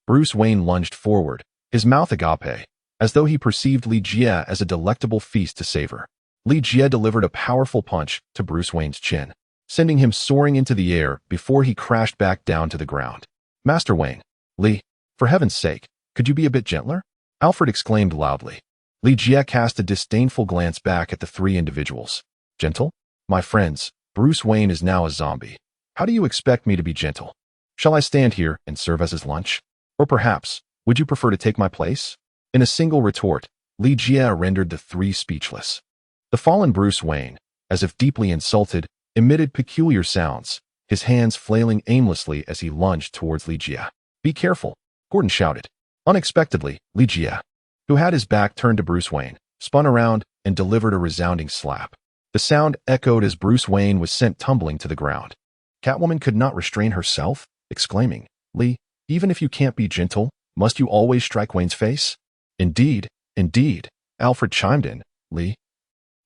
Bruce Wayne lunged forward, his mouth agape, as though he perceived Li Jie as a delectable feast to savor. Li Jie delivered a powerful punch to Bruce Wayne's chin, sending him soaring into the air before he crashed back down to the ground. Master Wayne, Li, for heaven's sake, could you be a bit gentler? Alfred exclaimed loudly. Li Jie cast a disdainful glance back at the 3 individuals. Gentle? My friends, Bruce Wayne is now a zombie. How do you expect me to be gentle? Shall I stand here and serve as his lunch? Or perhaps, would you prefer to take my place? In a single retort, Li Jie rendered the 3 speechless. The fallen Bruce Wayne, as if deeply insulted, emitted peculiar sounds, his hands flailing aimlessly as he lunged towards Li Jie. Be careful, Gordon shouted. Unexpectedly, Li Jie, who had his back turned to Bruce Wayne, spun around and delivered a resounding slap. The sound echoed as Bruce Wayne was sent tumbling to the ground. Catwoman could not restrain herself, exclaiming, "Li, even if you can't be gentle, must you always strike Wayne's face?" "Indeed, indeed," Alfred chimed in, "Li.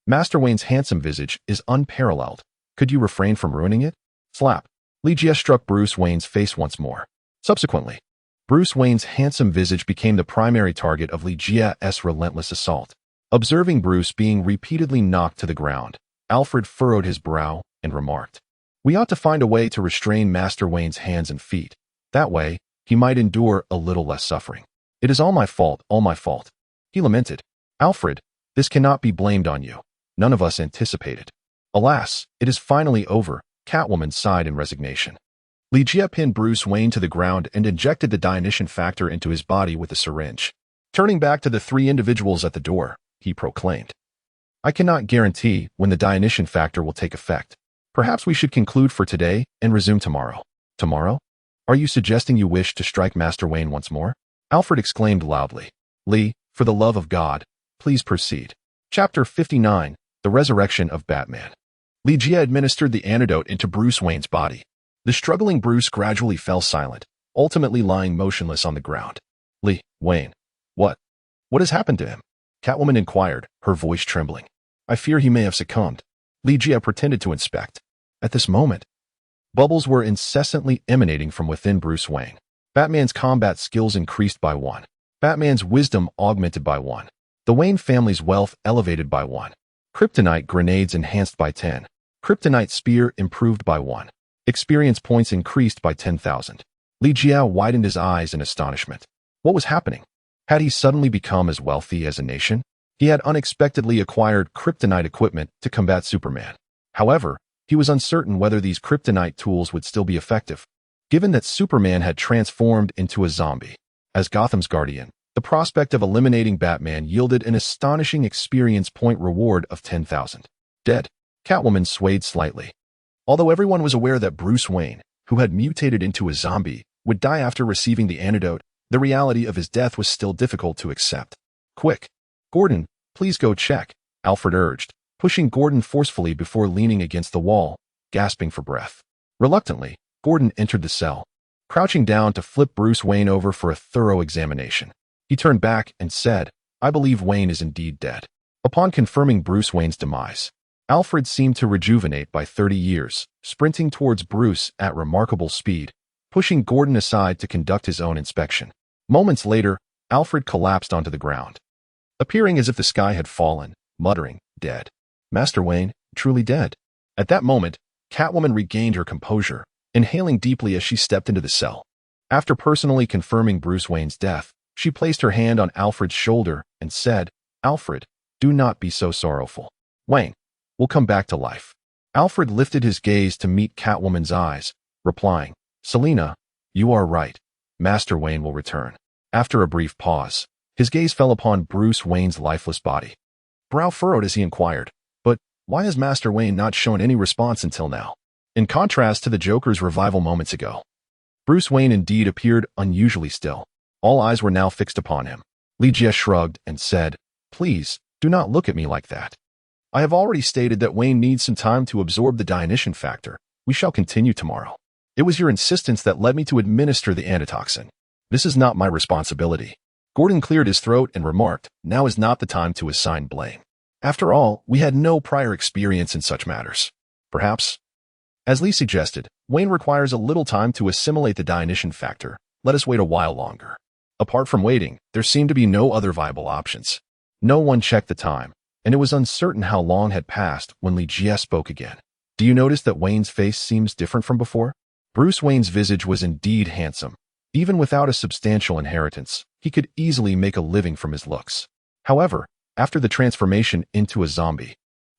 Master Wayne's handsome visage is unparalleled. Could you refrain from ruining it?" Slap. Li Jie struck Bruce Wayne's face once more. Subsequently, Bruce Wayne's handsome visage became the primary target of Li Jie's relentless assault. Observing Bruce being repeatedly knocked to the ground, Alfred furrowed his brow and remarked, "We ought to find a way to restrain Master Wayne's hands and feet. That way, he might endure a little less suffering." "It is all my fault, all my fault," he lamented. "Alfred, this cannot be blamed on you. None of us anticipated." "Alas, it is finally over," Catwoman sighed in resignation. Li Jie pinned Bruce Wayne to the ground and injected the Dionysian factor into his body with a syringe. Turning back to the three individuals at the door, he proclaimed, "I cannot guarantee when the Dionysian factor will take effect. Perhaps we should conclude for today and resume tomorrow." "Tomorrow? Are you suggesting you wish to strike Master Wayne once more?" Alfred exclaimed loudly. "Li, for the love of God, please proceed." Chapter 59, The Resurrection of Batman. Li Jie administered the antidote into Bruce Wayne's body. The struggling Bruce gradually fell silent, ultimately lying motionless on the ground. "Li, Wayne, what has happened to him?" Catwoman inquired, her voice trembling. "I fear he may have succumbed." Li Jie pretended to inspect. At this moment, bubbles were incessantly emanating from within Bruce Wayne. Batman's combat skills increased by 1. Batman's wisdom augmented by 1. The Wayne family's wealth elevated by 1. Kryptonite grenades enhanced by 10. Kryptonite spear improved by 1. Experience points increased by 10,000. Li Jie widened his eyes in astonishment. What was happening? Had he suddenly become as wealthy as a nation? He had unexpectedly acquired kryptonite equipment to combat Superman. However, he was uncertain whether these kryptonite tools would still be effective, given that Superman had transformed into a zombie. As Gotham's guardian, the prospect of eliminating Batman yielded an astonishing experience point reward of 10,000. Dead. Catwoman swayed slightly. Although everyone was aware that Bruce Wayne, who had mutated into a zombie, would die after receiving the antidote, the reality of his death was still difficult to accept. "Quick, Gordon, please go check," Alfred urged, pushing Gordon forcefully before leaning against the wall, gasping for breath. Reluctantly, Gordon entered the cell, crouching down to flip Bruce Wayne over for a thorough examination. He turned back and said, "I believe Wayne is indeed dead." Upon confirming Bruce Wayne's demise, Alfred seemed to rejuvenate by 30 years, sprinting towards Bruce at remarkable speed, pushing Gordon aside to conduct his own inspection. Moments later, Alfred collapsed onto the ground, appearing as if the sky had fallen, muttering, "Dead. Master Wayne, truly dead." At that moment, Catwoman regained her composure, inhaling deeply as she stepped into the cell. After personally confirming Bruce Wayne's death, she placed her hand on Alfred's shoulder and said, "Alfred, do not be so sorrowful. Wayne will come back to life." Alfred lifted his gaze to meet Catwoman's eyes, replying, "Selina, you are right. Master Wayne will return." After a brief pause, his gaze fell upon Bruce Wayne's lifeless body. Brow furrowed as he inquired, "But why has Master Wayne not shown any response until now?" In contrast to the Joker's revival moments ago, Bruce Wayne indeed appeared unusually still. All eyes were now fixed upon him. Li Jie shrugged and said, "Please, do not look at me like that. I have already stated that Wayne needs some time to absorb the Dionysian factor. We shall continue tomorrow. It was your insistence that led me to administer the antitoxin. This is not my responsibility." Gordon cleared his throat and remarked, "Now is not the time to assign blame. After all, we had no prior experience in such matters. Perhaps, as Lee suggested, Wayne requires a little time to assimilate the Dionysian factor. Let us wait a while longer." Apart from waiting, there seemed to be no other viable options. No one checked the time, and it was uncertain how long had passed when Li Jie spoke again. "Do you notice that Wayne's face seems different from before?" Bruce Wayne's visage was indeed handsome. Even without a substantial inheritance, he could easily make a living from his looks. However, after the transformation into a zombie,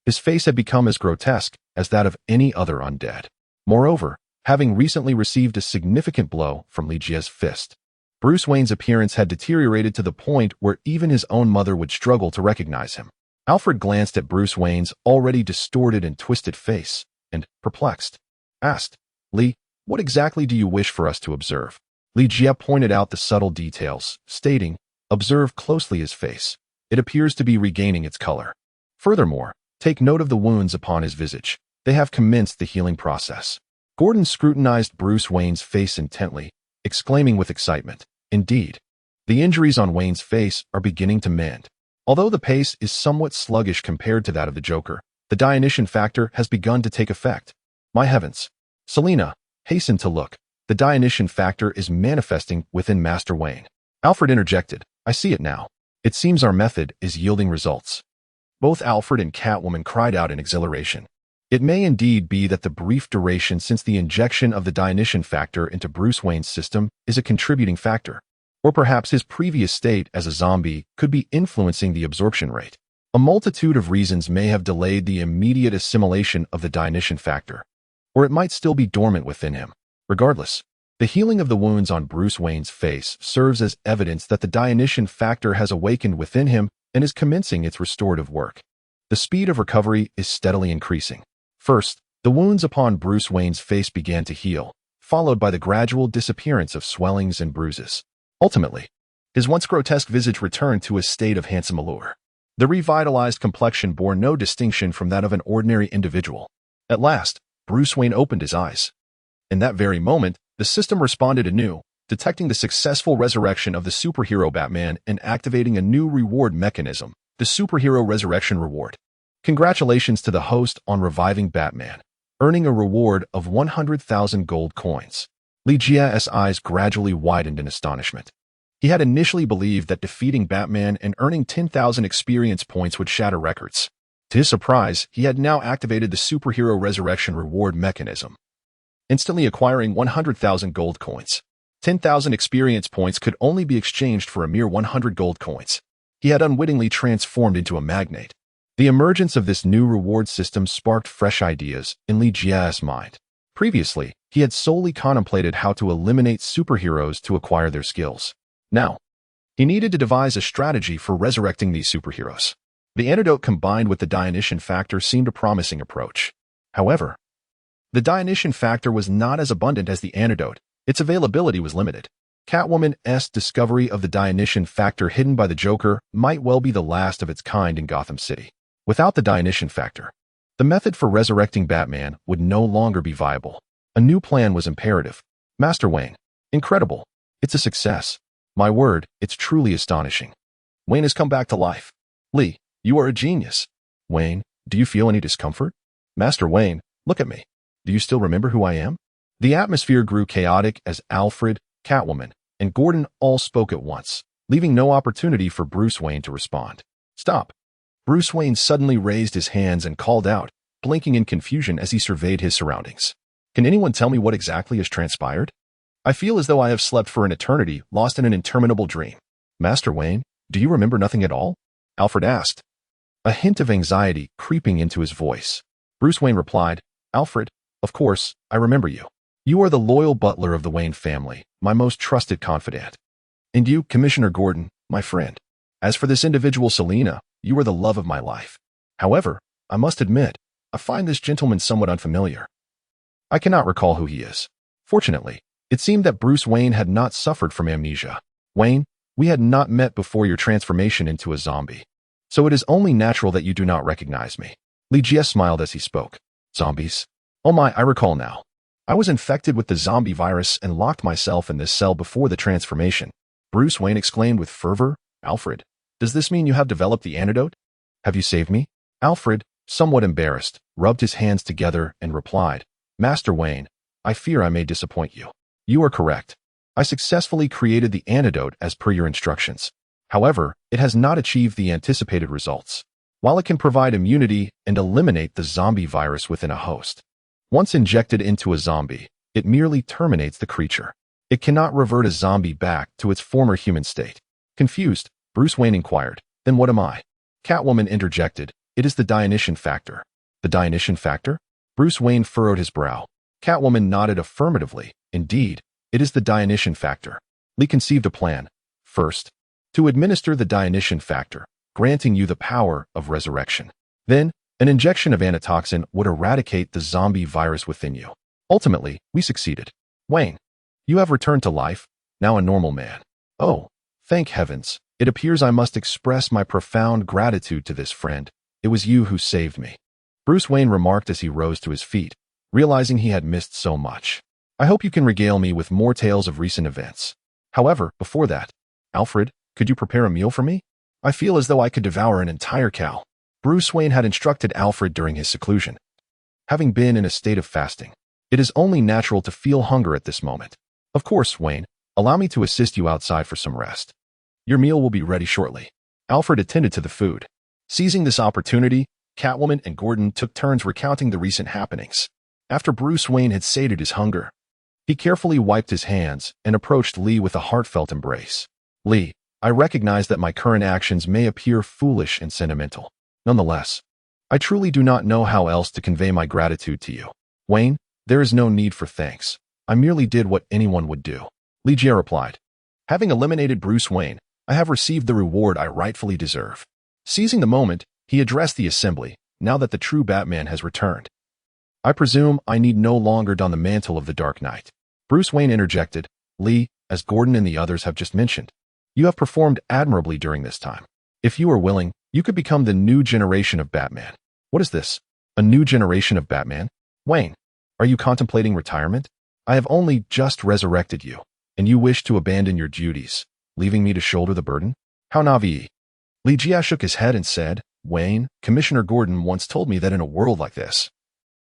his face had become as grotesque as that of any other undead. Moreover, having recently received a significant blow from Li Jie's fist, Bruce Wayne's appearance had deteriorated to the point where even his own mother would struggle to recognize him. Alfred glanced at Bruce Wayne's already distorted and twisted face, and, perplexed, asked, "Li, what exactly do you wish for us to observe?" Li Jie pointed out the subtle details, stating, "Observe closely his face. It appears to be regaining its color. Furthermore, Take note of the wounds upon his visage. They have commenced the healing process. Gordon scrutinized Bruce Wayne's face intently, exclaiming with excitement, "Indeed. The injuries on Wayne's face are beginning to mend. Although the pace is somewhat sluggish compared to that of the Joker, the Dionysian factor has begun to take effect. My heavens. Selina, hasten to look. The Dionysian factor is manifesting within Master Wayne." Alfred interjected, "I see it now. It seems our method is yielding results." Both Alfred and Catwoman cried out in exhilaration. It may indeed be that the brief duration since the injection of the Dionysian factor into Bruce Wayne's system is a contributing factor. Or perhaps his previous state as a zombie could be influencing the absorption rate. A multitude of reasons may have delayed the immediate assimilation of the Dionysian factor, or it might still be dormant within him. Regardless, the healing of the wounds on Bruce Wayne's face serves as evidence that the Dionysian factor has awakened within him and is commencing its restorative work. The speed of recovery is steadily increasing. First, the wounds upon Bruce Wayne's face began to heal, followed by the gradual disappearance of swellings and bruises. Ultimately, his once grotesque visage returned to a state of handsome allure. The revitalized complexion bore no distinction from that of an ordinary individual. At last, Bruce Wayne opened his eyes. In that very moment, the system responded anew, detecting the successful resurrection of the superhero Batman and activating a new reward mechanism, the Superhero Resurrection Reward. Congratulations to the host on reviving Batman, earning a reward of 100,000 gold coins. Ligia's eyes gradually widened in astonishment. He had initially believed that defeating Batman and earning 10,000 experience points would shatter records. To his surprise, he had now activated the Superhero Resurrection Reward mechanism, instantly acquiring 100,000 gold coins. 10,000 experience points could only be exchanged for a mere 100 gold coins. He had unwittingly transformed into a magnate. The emergence of this new reward system sparked fresh ideas in Ligia's mind. Previously, he had solely contemplated how to eliminate superheroes to acquire their skills. Now, he needed to devise a strategy for resurrecting these superheroes. The antidote combined with the Dionysian factor seemed a promising approach. However, the Dionysian factor was not as abundant as the antidote. Its availability was limited. Catwoman's discovery of the Dionysian factor hidden by the Joker might well be the last of its kind in Gotham City. Without the Dionysian factor, the method for resurrecting Batman would no longer be viable. A new plan was imperative. Master Wayne. Incredible. It's a success. My word, it's truly astonishing. Wayne has come back to life. Lee, you are a genius. Wayne, do you feel any discomfort? Master Wayne, look at me. Do you still remember who I am? The atmosphere grew chaotic as Alfred, Catwoman, and Gordon all spoke at once, leaving no opportunity for Bruce Wayne to respond. Stop. Bruce Wayne suddenly raised his hands and called out, blinking in confusion as he surveyed his surroundings. Can anyone tell me what exactly has transpired? I feel as though I have slept for an eternity, lost in an interminable dream. Master Wayne, do you remember nothing at all? Alfred asked, a hint of anxiety creeping into his voice. Bruce Wayne replied, Alfred, of course, I remember you. You are the loyal butler of the Wayne family, my most trusted confidant. And you, Commissioner Gordon, my friend. As for this individual Selina, you are the love of my life. However, I must admit, I find this gentleman somewhat unfamiliar. I cannot recall who he is. Fortunately, it seemed that Bruce Wayne had not suffered from amnesia. Wayne, we had not met before your transformation into a zombie. So it is only natural that you do not recognize me. Ligia smiled as he spoke. Zombies? Oh my, I recall now. I was infected with the zombie virus and locked myself in this cell before the transformation. Bruce Wayne exclaimed with fervor, Alfred, does this mean you have developed the antidote? Have you saved me? Alfred, somewhat embarrassed, rubbed his hands together and replied, Master Wayne, I fear I may disappoint you. You are correct. I successfully created the antidote as per your instructions. However, it has not achieved the anticipated results. While it can provide immunity and eliminate the zombie virus within a host, once injected into a zombie, it merely terminates the creature. It cannot revert a zombie back to its former human state. Confused, Bruce Wayne inquired, then what am I? Catwoman interjected, it is the Dionysian factor. The Dionysian factor? Bruce Wayne furrowed his brow. Catwoman nodded affirmatively. Indeed, it is the Dionysian factor. Lee conceived a plan. First, to administer the Dionysian factor, granting you the power of resurrection. Then, an injection of antitoxin would eradicate the zombie virus within you. Ultimately, we succeeded. Wayne, you have returned to life, now a normal man. Oh, thank heavens. It appears I must express my profound gratitude to this friend, it was you who saved me," Bruce Wayne remarked as he rose to his feet, realizing he had missed so much. "I hope you can regale me with more tales of recent events. However, before that, Alfred, could you prepare a meal for me? I feel as though I could devour an entire cow." Bruce Wayne had instructed Alfred during his seclusion. Having been in a state of fasting, it is only natural to feel hunger at this moment. "Of course, Wayne. Allow me to assist you outside for some rest. Your meal will be ready shortly." Alfred attended to the food. Seizing this opportunity, Catwoman and Gordon took turns recounting the recent happenings. After Bruce Wayne had sated his hunger, he carefully wiped his hands and approached Li with a heartfelt embrace. "Li, I recognize that my current actions may appear foolish and sentimental. Nonetheless, I truly do not know how else to convey my gratitude to you. Wayne, there is no need for thanks. I merely did what anyone would do." Li Jie replied. "Having eliminated Bruce Wayne, I have received the reward I rightfully deserve." Seizing the moment, he addressed the assembly, now that the true Batman has returned. "I presume I need no longer don the mantle of the Dark Knight." Bruce Wayne interjected. "Li, as Gordon and the others have just mentioned, you have performed admirably during this time. If you are willing, you could become the new generation of Batman." "What is this? A new generation of Batman? Wayne, are you contemplating retirement? I have only just resurrected you, and you wish to abandon your duties, leaving me to shoulder the burden? How naive." Li Jie shook his head and said, "Wayne, Commissioner Gordon once told me that in a world like this,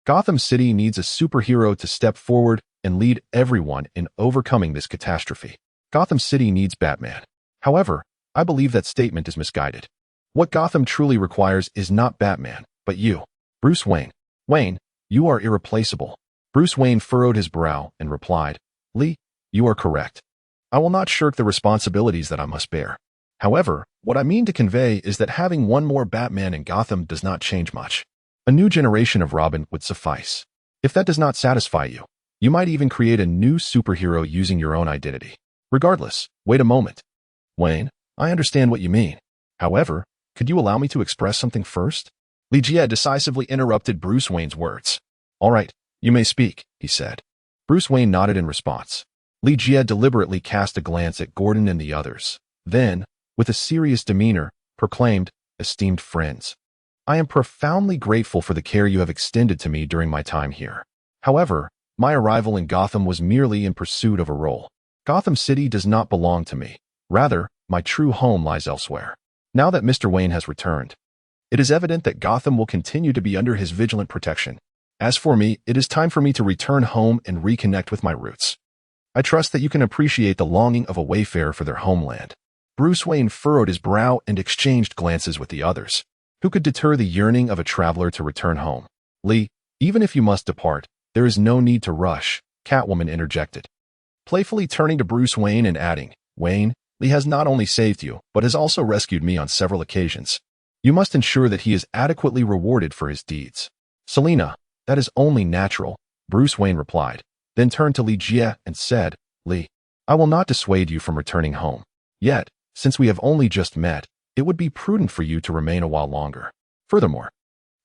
Gotham City needs a superhero to step forward and lead everyone in overcoming this catastrophe. Gotham City needs Batman. However, I believe that statement is misguided. What Gotham truly requires is not Batman, but you, Bruce Wayne. Wayne, you are irreplaceable." Bruce Wayne furrowed his brow and replied, "Li, you are correct. I will not shirk the responsibilities that I must bear. However, what I mean to convey is that having one more Batman in Gotham does not change much. A new generation of Robin would suffice. If that does not satisfy you, you might even create a new superhero using your own identity. Regardless, wait a moment. Wayne, I understand what you mean. However, could you allow me to express something first?" Li Jie decisively interrupted Bruce Wayne's words. "All right, you may speak," he said. Bruce Wayne nodded in response. Li Jie deliberately cast a glance at Gordon and the others. Then, with a serious demeanor, proclaimed, "Esteemed friends, I am profoundly grateful for the care you have extended to me during my time here. However, my arrival in Gotham was merely in pursuit of a role. Gotham City does not belong to me. Rather, my true home lies elsewhere. Now that Mr. Wayne has returned, it is evident that Gotham will continue to be under his vigilant protection. As for me, it is time for me to return home and reconnect with my roots. I trust that you can appreciate the longing of a wayfarer for their homeland." Bruce Wayne furrowed his brow and exchanged glances with the others. Who could deter the yearning of a traveler to return home? "Li, even if you must depart, there is no need to rush," Catwoman interjected, playfully turning to Bruce Wayne and adding, "Wayne, Li has not only saved you, but has also rescued me on several occasions. You must ensure that he is adequately rewarded for his deeds." "Selina, that is only natural," Bruce Wayne replied, then turned to Li Jie and said, "Li, I will not dissuade you from returning home. Yet, since we have only just met, it would be prudent for you to remain a while longer. Furthermore,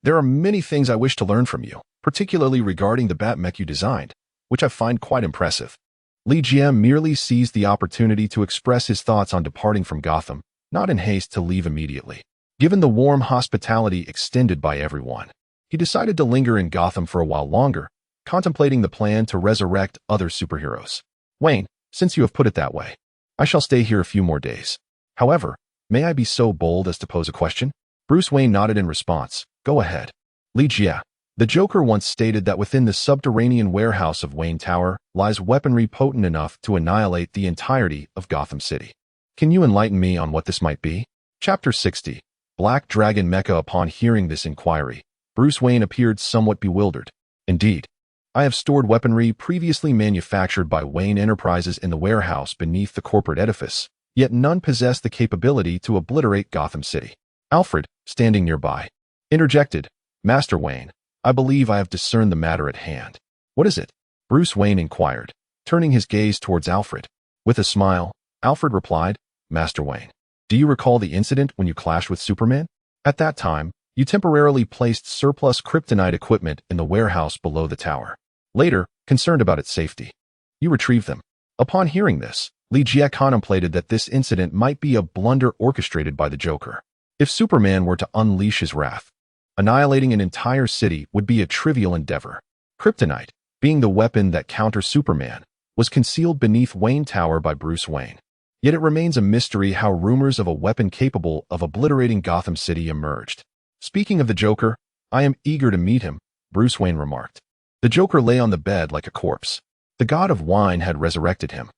there are many things I wish to learn from you, particularly regarding the Batmech you designed, which I find quite impressive." Li Jie merely seized the opportunity to express his thoughts on departing from Gotham, not in haste to leave immediately. Given the warm hospitality extended by everyone, he decided to linger in Gotham for a while longer, contemplating the plan to resurrect other superheroes. "Wayne, since you have put it that way, I shall stay here a few more days. However, may I be so bold as to pose a question?" Bruce Wayne nodded in response. "Go ahead." Li Jie, the Joker once stated that within the subterranean warehouse of Wayne Tower lies weaponry potent enough to annihilate the entirety of Gotham City. Can you enlighten me on what this might be? Chapter 60. Black Dragon Mecha. Upon hearing this inquiry, Bruce Wayne appeared somewhat bewildered. "Indeed, I have stored weaponry previously manufactured by Wayne Enterprises in the warehouse beneath the corporate edifice, yet none possess the capability to obliterate Gotham City." Alfred, standing nearby, interjected, "Master Wayne, I believe I have discerned the matter at hand." "What is it?" Bruce Wayne inquired, turning his gaze towards Alfred. With a smile, Alfred replied, "Master Wayne, do you recall the incident when you clashed with Superman? At that time, you temporarily placed surplus kryptonite equipment in the warehouse below the tower. Later, concerned about its safety, you retrieved them." Upon hearing this, Li Jie contemplated that this incident might be a blunder orchestrated by the Joker. If Superman were to unleash his wrath, Annihilating an entire city would be a trivial endeavor. Kryptonite, being the weapon that counters Superman, was concealed beneath Wayne Tower by Bruce Wayne. Yet it remains a mystery how rumors of a weapon capable of obliterating Gotham City emerged. Speaking of the Joker, I am eager to meet him, Bruce Wayne remarked. The Joker lay on the bed like a corpse. The god of wine had resurrected him.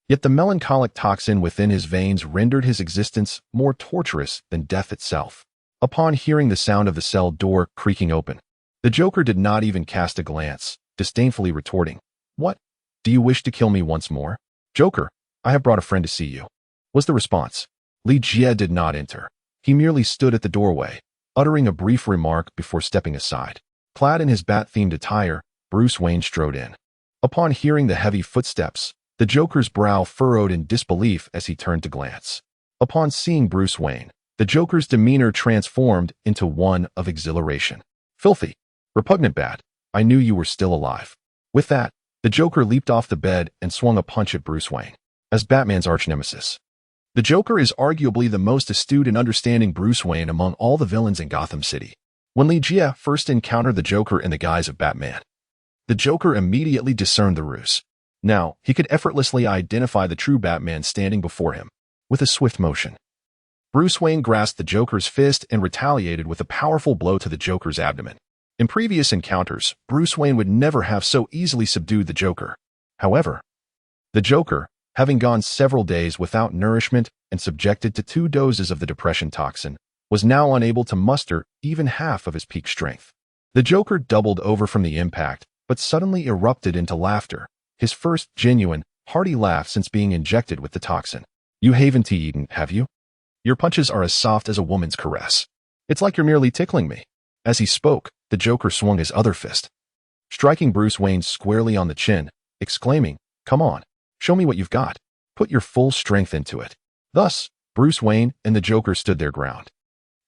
Yet the melancholic toxin within his veins rendered his existence more torturous than death itself. Upon hearing the sound of the cell door creaking open, the Joker did not even cast a glance, disdainfully retorting, "What? Do you wish to kill me once more?" "Joker, I have brought a friend to see you," was the response. Li-Jie did not enter. He merely stood at the doorway, uttering a brief remark before stepping aside. Clad in his bat-themed attire, Bruce Wayne strode in. Upon hearing the heavy footsteps, the Joker's brow furrowed in disbelief as he turned to glance. Upon seeing Bruce Wayne, the Joker's demeanor transformed into one of exhilaration. "Filthy, repugnant bat, I knew you were still alive." With that, the Joker leaped off the bed and swung a punch at Bruce Wayne. As Batman's arch-nemesis, the Joker is arguably the most astute in understanding Bruce Wayne among all the villains in Gotham City. When Li-Jie first encountered the Joker in the guise of Batman, the Joker immediately discerned the ruse. Now, he could effortlessly identify the true Batman standing before him. With a swift motion, Bruce Wayne grasped the Joker's fist and retaliated with a powerful blow to the Joker's abdomen. In previous encounters, Bruce Wayne would never have so easily subdued the Joker. However, the Joker, having gone several days without nourishment and subjected to 2 doses of the depression toxin, was now unable to muster even half of his peak strength. The Joker doubled over from the impact, but suddenly erupted into laughter, his first genuine, hearty laugh since being injected with the toxin. "You haven't eaten, have you? Your punches are as soft as a woman's caress. It's like you're merely tickling me." As he spoke, the Joker swung his other fist, striking Bruce Wayne squarely on the chin, exclaiming, "Come on, show me what you've got. Put your full strength into it." Thus, Bruce Wayne and the Joker stood their ground,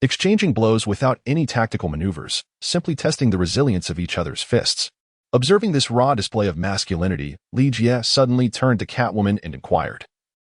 exchanging blows without any tactical maneuvers, simply testing the resilience of each other's fists. Observing this raw display of masculinity, Li-Jie suddenly turned to Catwoman and inquired,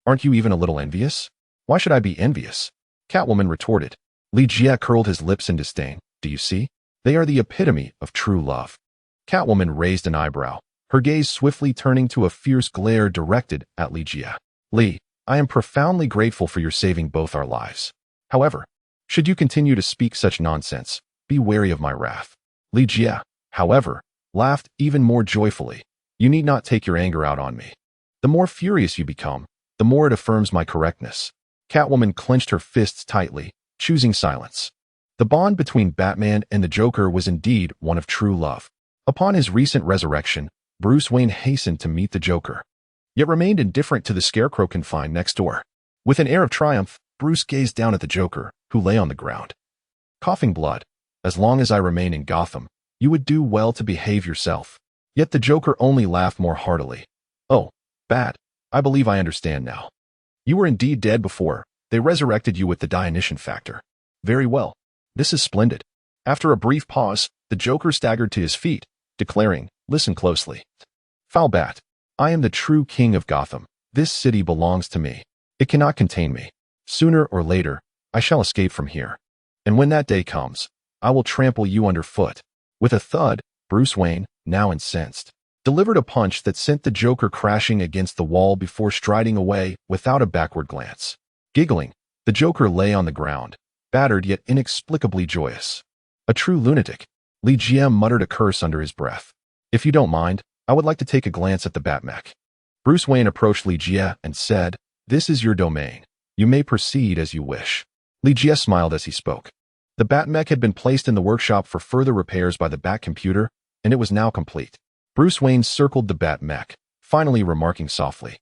"Aren't you even a little envious?" "Why should I be envious?" Catwoman retorted. Li-Jie curled his lips in disdain. "Do you see? They are the epitome of true love." Catwoman raised an eyebrow, her gaze swiftly turning to a fierce glare directed at Li-Jie. "Li, I am profoundly grateful for your saving both our lives. However, should you continue to speak such nonsense, be wary of my wrath." Li-Jie, however, laughed even more joyfully. "You need not take your anger out on me. The more furious you become, the more it affirms my correctness." Catwoman clenched her fists tightly, choosing silence. The bond between Batman and the Joker was indeed one of true love. Upon his recent resurrection, Bruce Wayne hastened to meet the Joker, yet remained indifferent to the Scarecrow confined next door. With an air of triumph, Bruce gazed down at the Joker, who lay on the ground, coughing blood. "As long as I remain in Gotham, you would do well to behave yourself." Yet the Joker only laughed more heartily. "Oh, Bat, I believe I understand now. You were indeed dead before. They resurrected you with the Dionysian factor. Very well. This is splendid." After a brief pause, the Joker staggered to his feet, declaring, "Listen closely. Foul Bat, I am the true king of Gotham. This city belongs to me. It cannot contain me. Sooner or later, I shall escape from here. And when that day comes, I will trample you underfoot." With a thud, Bruce Wayne, now incensed, delivered a punch that sent the Joker crashing against the wall before striding away without a backward glance. Giggling, the Joker lay on the ground, battered yet inexplicably joyous. "A true lunatic," Li-Jie muttered a curse under his breath. "If you don't mind, I would like to take a glance at the Batmech." Bruce Wayne approached Li-Jie and said, "This is your domain. You may proceed as you wish." Li-Jie smiled as he spoke. The Batmech had been placed in the workshop for further repairs by the Batcomputer, and it was now complete. Bruce Wayne circled the Batmech, finally remarking softly,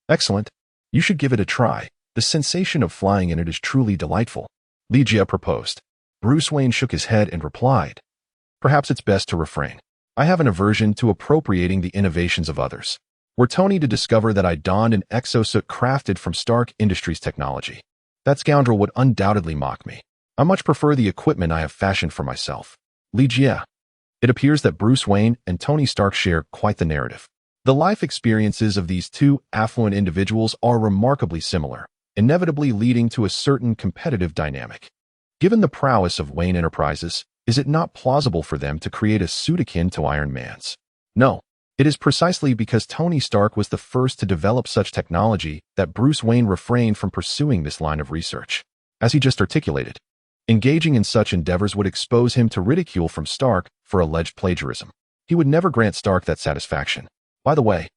"Excellent. You should give it a try. The sensation of flying in it is truly delightful." Li-Jie proposed. Bruce Wayne shook his head and replied, "Perhaps it's best to refrain. I have an aversion to appropriating the innovations of others. Were Tony to discover that I donned an exosuit crafted from Stark Industries technology, that scoundrel would undoubtedly mock me. I much prefer the equipment I have fashioned for myself." Li-Jie. It appears that Bruce Wayne and Tony Stark share quite the narrative. The life experiences of these two affluent individuals are remarkably similar, inevitably leading to a certain competitive dynamic. Given the prowess of Wayne Enterprises, Is it not plausible for them to create a suit akin to Iron Man's? No. It is precisely because Tony Stark was the first to develop such technology that Bruce Wayne refrained from pursuing this line of research. As he just articulated, engaging in such endeavors would expose him to ridicule from Stark for alleged plagiarism. He would never grant Stark that satisfaction. By the way,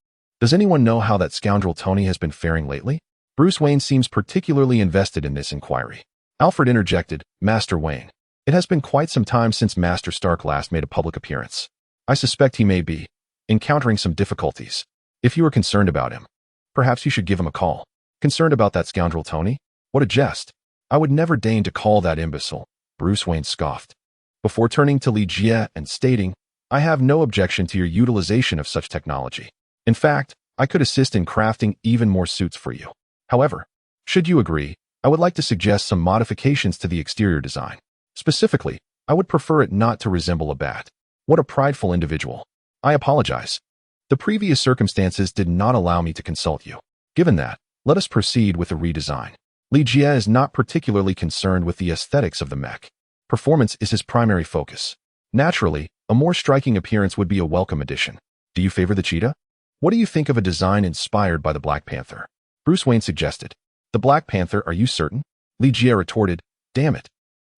does anyone know how that scoundrel Tony has been faring lately? Bruce Wayne seems particularly invested in this inquiry. Alfred interjected, Master Wayne. It has been quite some time since Master Stark last made a public appearance. I suspect he may be encountering some difficulties. If you are concerned about him, perhaps you should give him a call. Concerned about that scoundrel Tony? What a jest. I would never deign to call that imbecile, Bruce Wayne scoffed, before turning to Li Jie and stating, I have no objection to your utilization of such technology. In fact, I could assist in crafting even more suits for you. However, should you agree, I would like to suggest some modifications to the exterior design. Specifically, I would prefer it not to resemble a bat. What a prideful individual. I apologize. The previous circumstances did not allow me to consult you. Given that, let us proceed with the redesign. Li Jie is not particularly concerned with the aesthetics of the mech. Performance is his primary focus. Naturally, a more striking appearance would be a welcome addition. Do you favor the cheetah? What do you think of a design inspired by the Black Panther? Bruce Wayne suggested. The Black Panther, are you certain? Li Jie retorted, damn it.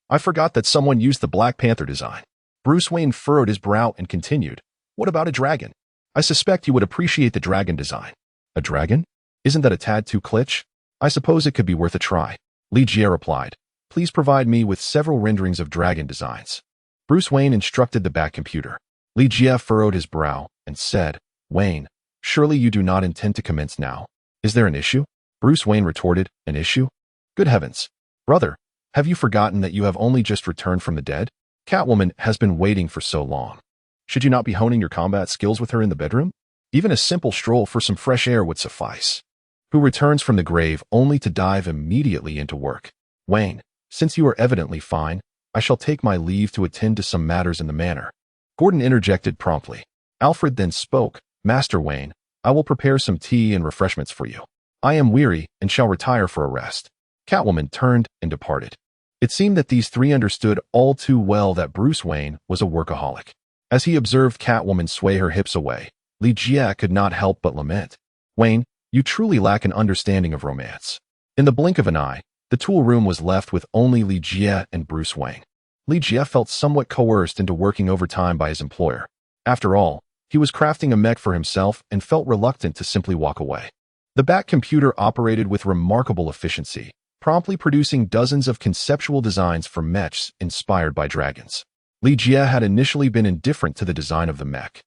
I forgot that someone used the Black Panther design. Bruce Wayne furrowed his brow and continued, what about a dragon? I suspect you would appreciate the dragon design. A dragon? Isn't that a tad too kitsch? I suppose it could be worth a try. Li Jie replied, please provide me with several renderings of dragon designs. Bruce Wayne instructed the Bat computer. Li Jie furrowed his brow and said, Wayne, surely you do not intend to commence now. Is there an issue? Bruce Wayne retorted, an issue? Good heavens. Brother, have you forgotten that you have only just returned from the dead? Catwoman has been waiting for so long. Should you not be honing your combat skills with her in the bedroom? Even a simple stroll for some fresh air would suffice. Who returns from the grave only to dive immediately into work? Wayne, since you are evidently fine, I shall take my leave to attend to some matters in the manor. Gordon interjected promptly. Alfred then spoke, Master Wayne, I will prepare some tea and refreshments for you. I am weary and shall retire for a rest. Catwoman turned and departed. It seemed that these three understood all too well that Bruce Wayne was a workaholic. As he observed Catwoman sway her hips away, Li Jie could not help but lament. Wayne, you truly lack an understanding of romance. In the blink of an eye, the tool room was left with only Li Jie and Bruce Wayne. Li Jie felt somewhat coerced into working overtime by his employer. After all, he was crafting a mech for himself and felt reluctant to simply walk away. The Bat computer operated with remarkable efficiency, promptly producing dozens of conceptual designs for mechs inspired by dragons. Li Jie had initially been indifferent to the design of the mech,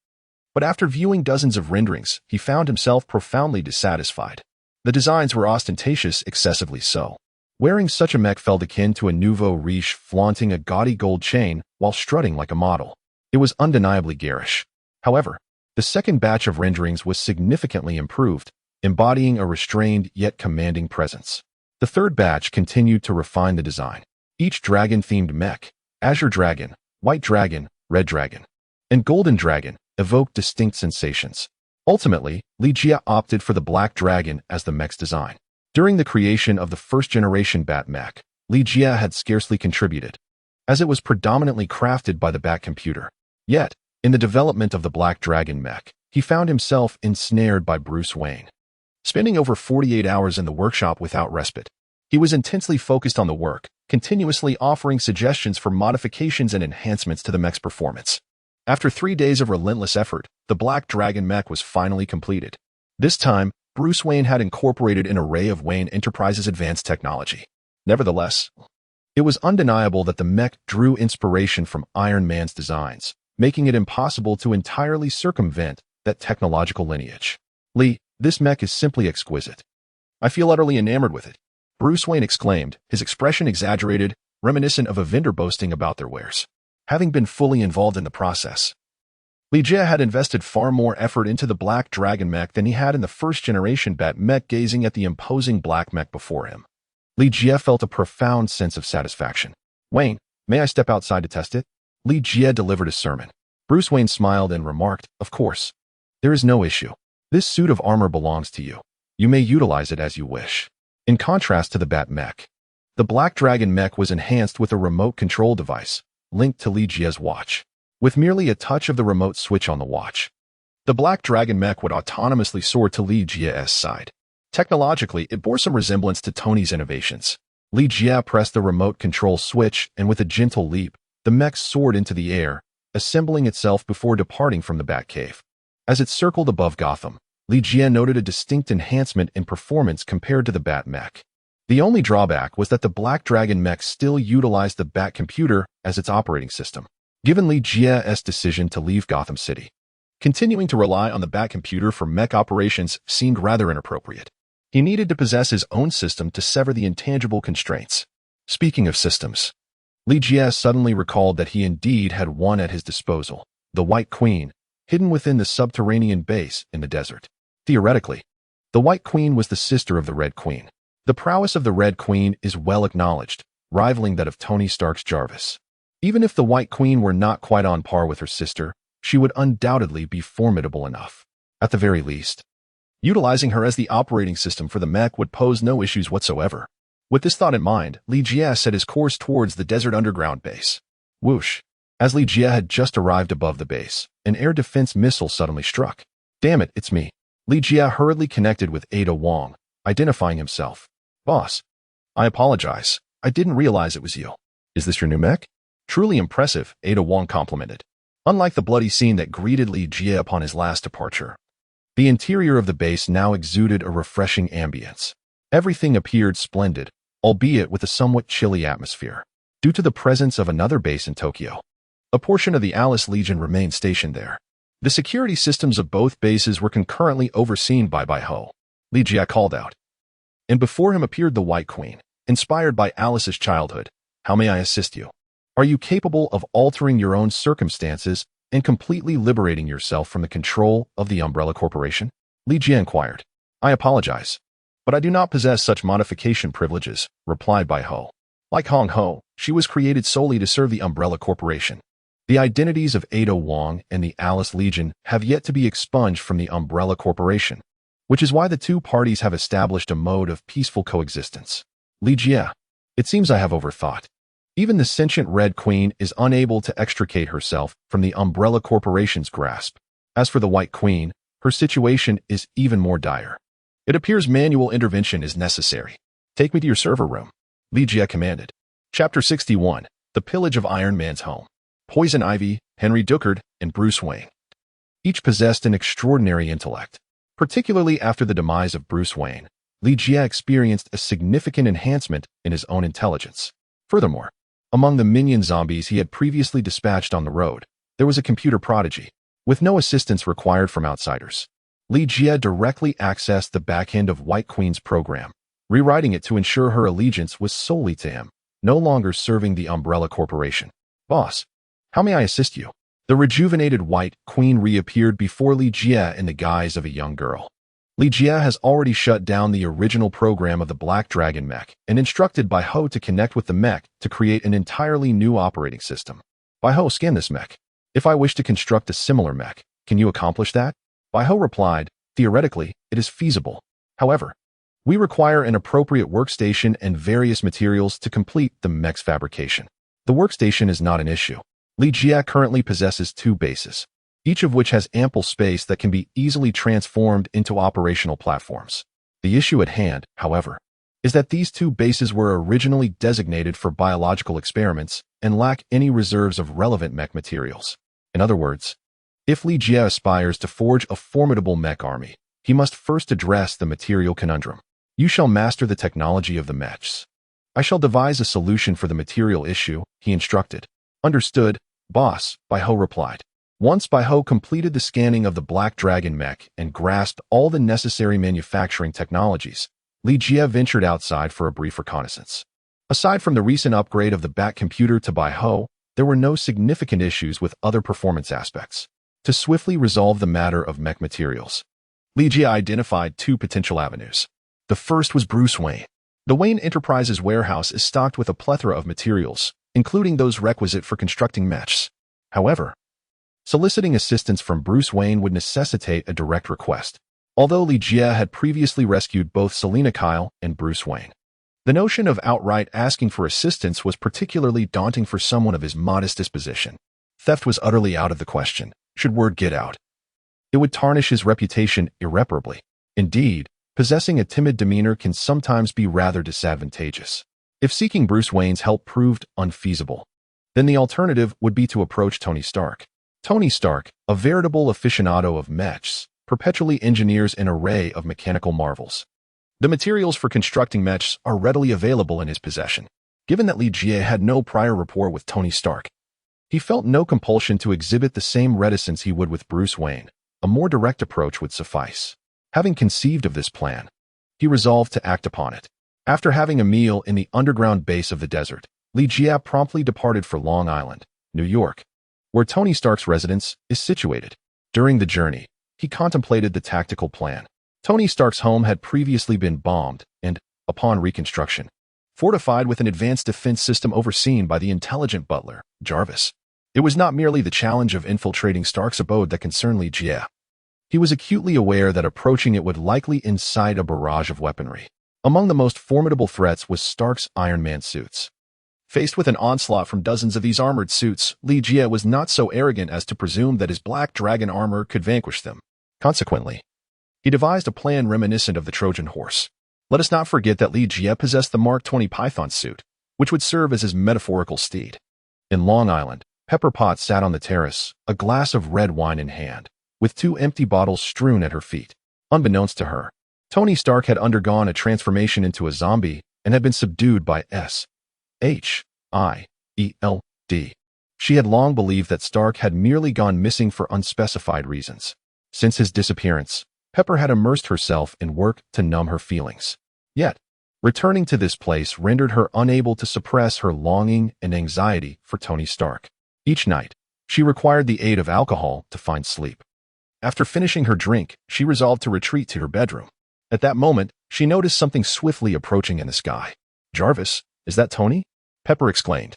but after viewing dozens of renderings, he found himself profoundly dissatisfied. The designs were ostentatious, excessively so. Wearing such a mech felt akin to a nouveau riche flaunting a gaudy gold chain while strutting like a model. It was undeniably garish. However, the second batch of renderings was significantly improved, embodying a restrained yet commanding presence. The third batch continued to refine the design. Each dragon-themed mech, Azure Dragon, White Dragon, Red Dragon, and Golden Dragon, evoked distinct sensations. Ultimately, Li Jie opted for the Black Dragon as the mech's design. During the creation of the first-generation Bat mech, Li Jie had scarcely contributed, as it was predominantly crafted by the Bat computer. Yet, in the development of the Black Dragon mech, he found himself ensnared by Bruce Wayne. Spending over 48 hours in the workshop without respite, he was intensely focused on the work, continuously offering suggestions for modifications and enhancements to the mech's performance. After 3 days of relentless effort, the Black Dragon mech was finally completed. This time, Bruce Wayne had incorporated an array of Wayne Enterprises' advanced technology. Nevertheless, it was undeniable that the mech drew inspiration from Iron Man's designs, making it impossible to entirely circumvent that technological lineage. Lee, this mech is simply exquisite. I feel utterly enamored with it, Bruce Wayne exclaimed, his expression exaggerated, reminiscent of a vendor boasting about their wares. Having been fully involved in the process, Li Jie had invested far more effort into the Black Dragon mech than he had in the first-generation Bat mech. Gazing at the imposing black mech before him, Li Jie felt a profound sense of satisfaction. Wayne, may I step outside to test it? Li Jie delivered a sermon. Bruce Wayne smiled and remarked, of course. There is no issue. This suit of armor belongs to you. You may utilize it as you wish. In contrast to the Bat mech, the Black Dragon mech was enhanced with a remote control device, linked to Li Jie's watch. With merely a touch of the remote switch on the watch, the Black Dragon mech would autonomously soar to Li Jie's side. Technologically, it bore some resemblance to Tony's innovations. Li Jie pressed the remote control switch, and with a gentle leap, the mech soared into the air, assembling itself before departing from the Batcave. As it circled above Gotham, Li Jie noted a distinct enhancement in performance compared to the Bat mech. The only drawback was that the Black Dragon mech still utilized the Bat computer as its operating system. Given Li Jie's decision to leave Gotham City, continuing to rely on the Bat computer for mech operations seemed rather inappropriate. He needed to possess his own system to sever the intangible constraints. Speaking of systems, Li Jie suddenly recalled that he indeed had one at his disposal, the White Queen, hidden within the subterranean base in the desert. Theoretically, the White Queen was the sister of the Red Queen. The prowess of the Red Queen is well acknowledged, rivaling that of Tony Stark's Jarvis. Even if the White Queen were not quite on par with her sister, she would undoubtedly be formidable enough. At the very least, utilizing her as the operating system for the mech would pose no issues whatsoever. With this thought in mind, Li Jie set his course towards the desert underground base. Whoosh! As Li Jie had just arrived above the base, an air defense missile suddenly struck. Damn it, it's me. Li Jie hurriedly connected with Ada Wong, identifying himself. Boss, I apologize. I didn't realize it was you. Is this your new mech? Truly impressive, Ada Wong complimented. Unlike the bloody scene that greeted Li Jie upon his last departure, the interior of the base now exuded a refreshing ambience. Everything appeared splendid, albeit with a somewhat chilly atmosphere, due to the presence of another base in Tokyo. A portion of the Alice Legion remained stationed there. The security systems of both bases were concurrently overseen by Baiho. Li Jie called out. And before him appeared the White Queen, inspired by Alice's childhood. How may I assist you? Are you capable of altering your own circumstances and completely liberating yourself from the control of the Umbrella Corporation? Li Jie inquired. I apologize, but I do not possess such modification privileges, replied Baiho. Like Hong Ho, she was created solely to serve the Umbrella Corporation. The identities of Ada Wong and the Alice Legion have yet to be expunged from the Umbrella Corporation, which is why the two parties have established a mode of peaceful coexistence. Li Jie, it seems I have overthought. Even the sentient Red Queen is unable to extricate herself from the Umbrella Corporation's grasp. As for the White Queen, her situation is even more dire. It appears manual intervention is necessary. Take me to your server room, Li Jie commanded. Chapter 61, The Pillage of Iron Man's Home. Poison Ivy, Henry Duckard, and Bruce Wayne. Each possessed an extraordinary intellect. Particularly after the demise of Bruce Wayne, Li Jie experienced a significant enhancement in his own intelligence. Furthermore, among the minion zombies he had previously dispatched on the road, there was a computer prodigy, with no assistance required from outsiders. Li Jie directly accessed the backend of White Queen's program, rewriting it to ensure her allegiance was solely to him, no longer serving the Umbrella Corporation. Boss, how may I assist you? The rejuvenated White Queen reappeared before Li Jie in the guise of a young girl. Li Jie has already shut down the original program of the Black Dragon mech and instructed Baiho to connect with the mech to create an entirely new operating system. Baiho, scan this mech. If I wish to construct a similar mech, can you accomplish that? Baiho replied, theoretically, it is feasible. However, we require an appropriate workstation and various materials to complete the mech's fabrication. The workstation is not an issue. Li Jie currently possesses two bases, each of which has ample space that can be easily transformed into operational platforms. The issue at hand, however, is that these two bases were originally designated for biological experiments and lack any reserves of relevant mech materials. In other words, if Li Jie aspires to forge a formidable mech army, he must first address the material conundrum. You shall master the technology of the mechs. I shall devise a solution for the material issue, he instructed. Understood, boss, Baiho replied. Once Baiho completed the scanning of the Black Dragon mech and grasped all the necessary manufacturing technologies, Li Jie ventured outside for a brief reconnaissance. Aside from the recent upgrade of the Bat computer to Baiho, there were no significant issues with other performance aspects. To swiftly resolve the matter of mech materials, Li Jie identified two potential avenues. The first was Bruce Wayne. The Wayne Enterprises warehouse is stocked with a plethora of materials, including those requisite for constructing mechs. However, soliciting assistance from Bruce Wayne would necessitate a direct request. Although Li Jie had previously rescued both Selina Kyle and Bruce Wayne, The notion of outright asking for assistance was particularly daunting for someone of his modest disposition. Theft was utterly out of the question, should word get out. It would tarnish his reputation irreparably. Indeed, possessing a timid demeanor can sometimes be rather disadvantageous. If seeking Bruce Wayne's help proved unfeasible, then the alternative would be to approach Tony Stark. Tony Stark, a veritable aficionado of mechs, perpetually engineers an array of mechanical marvels. The materials for constructing mechs are readily available in his possession. Given that Li Jie had no prior rapport with Tony Stark, he felt no compulsion to exhibit the same reticence he would with Bruce Wayne. A more direct approach would suffice. Having conceived of this plan, he resolved to act upon it. After having a meal in the underground base of the desert, Li Jie promptly departed for Long Island, New York, where Tony Stark's residence is situated. During the journey, he contemplated the tactical plan. Tony Stark's home had previously been bombed and, upon reconstruction, fortified with an advanced defense system overseen by the intelligent butler, Jarvis. It was not merely the challenge of infiltrating Stark's abode that concerned Li Jie. He was acutely aware that approaching it would likely incite a barrage of weaponry. Among the most formidable threats was Stark's Iron Man suits. Faced with an onslaught from dozens of these armored suits, Li Jie was not so arrogant as to presume that his Black Dragon armor could vanquish them. Consequently, he devised a plan reminiscent of the Trojan horse. Let us not forget that Li Jie possessed the Mark XX Python suit, which would serve as his metaphorical steed. In Long Island, Pepper Potts sat on the terrace, a glass of red wine in hand, with 2 empty bottles strewn at her feet. Unbeknownst to her, Tony Stark had undergone a transformation into a zombie and had been subdued by S.H.I.E.L.D. She had long believed that Stark had merely gone missing for unspecified reasons. Since his disappearance, Pepper had immersed herself in work to numb her feelings. Yet, returning to this place rendered her unable to suppress her longing and anxiety for Tony Stark. Each night, she required the aid of alcohol to find sleep. After finishing her drink, she resolved to retreat to her bedroom. At that moment, she noticed something swiftly approaching in the sky. "Jarvis, is that Tony?" Pepper exclaimed.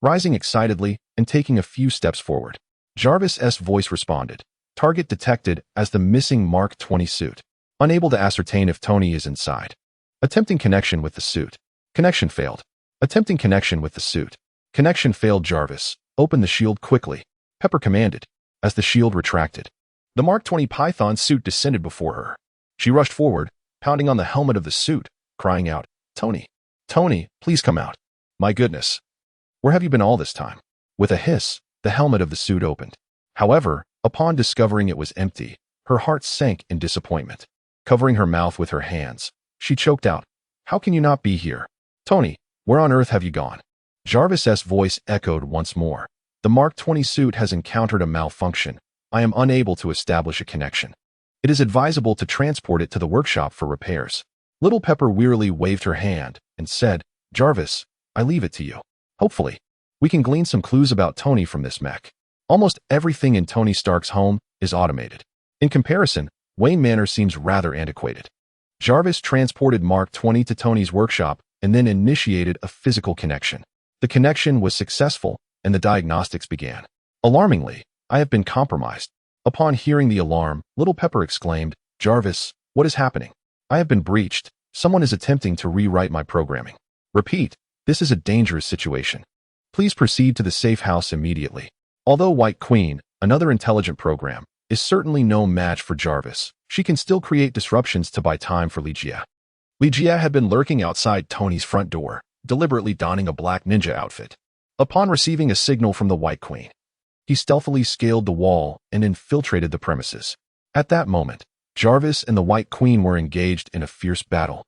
Rising excitedly and taking a few steps forward, Jarvis's voice responded. Target detected as the missing Mark XX suit. Unable to ascertain if Tony is inside. Attempting connection with the suit. Connection failed. Attempting connection with the suit. Connection failed. Jarvis, open the shield quickly, Pepper commanded. As the shield retracted, the Mark XX Python suit descended before her. She rushed forward, pounding on the helmet of the suit, crying out, "Tony! Tony, please come out. My goodness. Where have you been all this time?" With a hiss, the helmet of the suit opened. However, upon discovering it was empty, her heart sank in disappointment. Covering her mouth with her hands, she choked out, "How can you not be here? Tony, where on earth have you gone?" Jarvis's voice echoed once more. "The Mark XX suit has encountered a malfunction. I am unable to establish a connection. It is advisable to transport it to the workshop for repairs." Little Pepper wearily waved her hand and said, "Jarvis, I leave it to you. Hopefully, we can glean some clues about Tony from this mech." Almost everything in Tony Stark's home is automated. In comparison, Wayne Manor seems rather antiquated. Jarvis transported Mark XX to Tony's workshop and then initiated a physical connection. The connection was successful, and the diagnostics began. Alarmingly, I have been compromised. Upon hearing the alarm, Little Pepper exclaimed, "Jarvis, what is happening? I have been breached. Someone is attempting to rewrite my programming. Repeat, this is a dangerous situation. Please proceed to the safe house immediately." Although White Queen, another intelligent program, is certainly no match for Jarvis, she can still create disruptions to buy time for Li Jie. Li Jie had been lurking outside Tony's front door, deliberately donning a black ninja outfit. Upon receiving a signal from the White Queen, he stealthily scaled the wall and infiltrated the premises. At that moment, Jarvis and the White Queen were engaged in a fierce battle,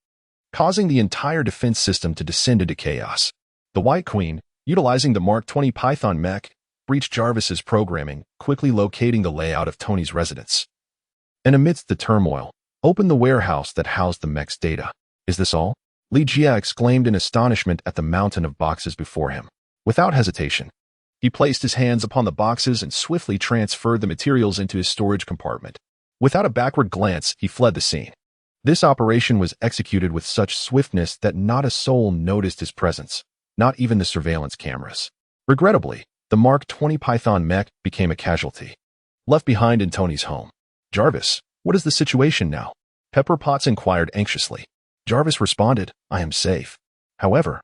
causing the entire defense system to descend into chaos. The White Queen, utilizing the Mark XX Python mech, breached Jarvis's programming, quickly locating the layout of Tony's residence. And amidst the turmoil, opened the warehouse that housed the mech's data. "Is this all?" Li Jie exclaimed in astonishment at the mountain of boxes before him. Without hesitation, he placed his hands upon the boxes and swiftly transferred the materials into his storage compartment. Without a backward glance, he fled the scene. This operation was executed with such swiftness that not a soul noticed his presence, not even the surveillance cameras. Regrettably, the Mark XX Python mech became a casualty, left behind in Tony's home. "Jarvis, what is the situation now?" Pepper Potts inquired anxiously. Jarvis responded, I am safe. However,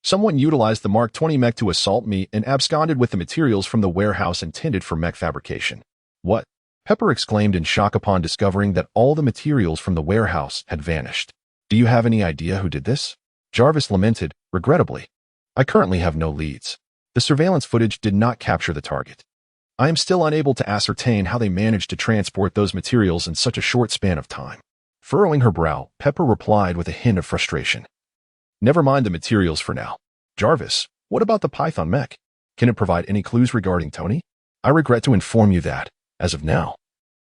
someone utilized the Mark 20 mech to assault me and absconded with the materials from the warehouse intended for mech fabrication. What? Pepper exclaimed in shock upon discovering that all the materials from the warehouse had vanished. Do you have any idea who did this? Jarvis lamented, regrettably. I currently have no leads. The surveillance footage did not capture the target. I am still unable to ascertain how they managed to transport those materials in such a short span of time. Furrowing her brow, Pepper replied with a hint of frustration. Never mind the materials for now. Jarvis, what about the Python mech? Can it provide any clues regarding Tony? I regret to inform you that, as of now,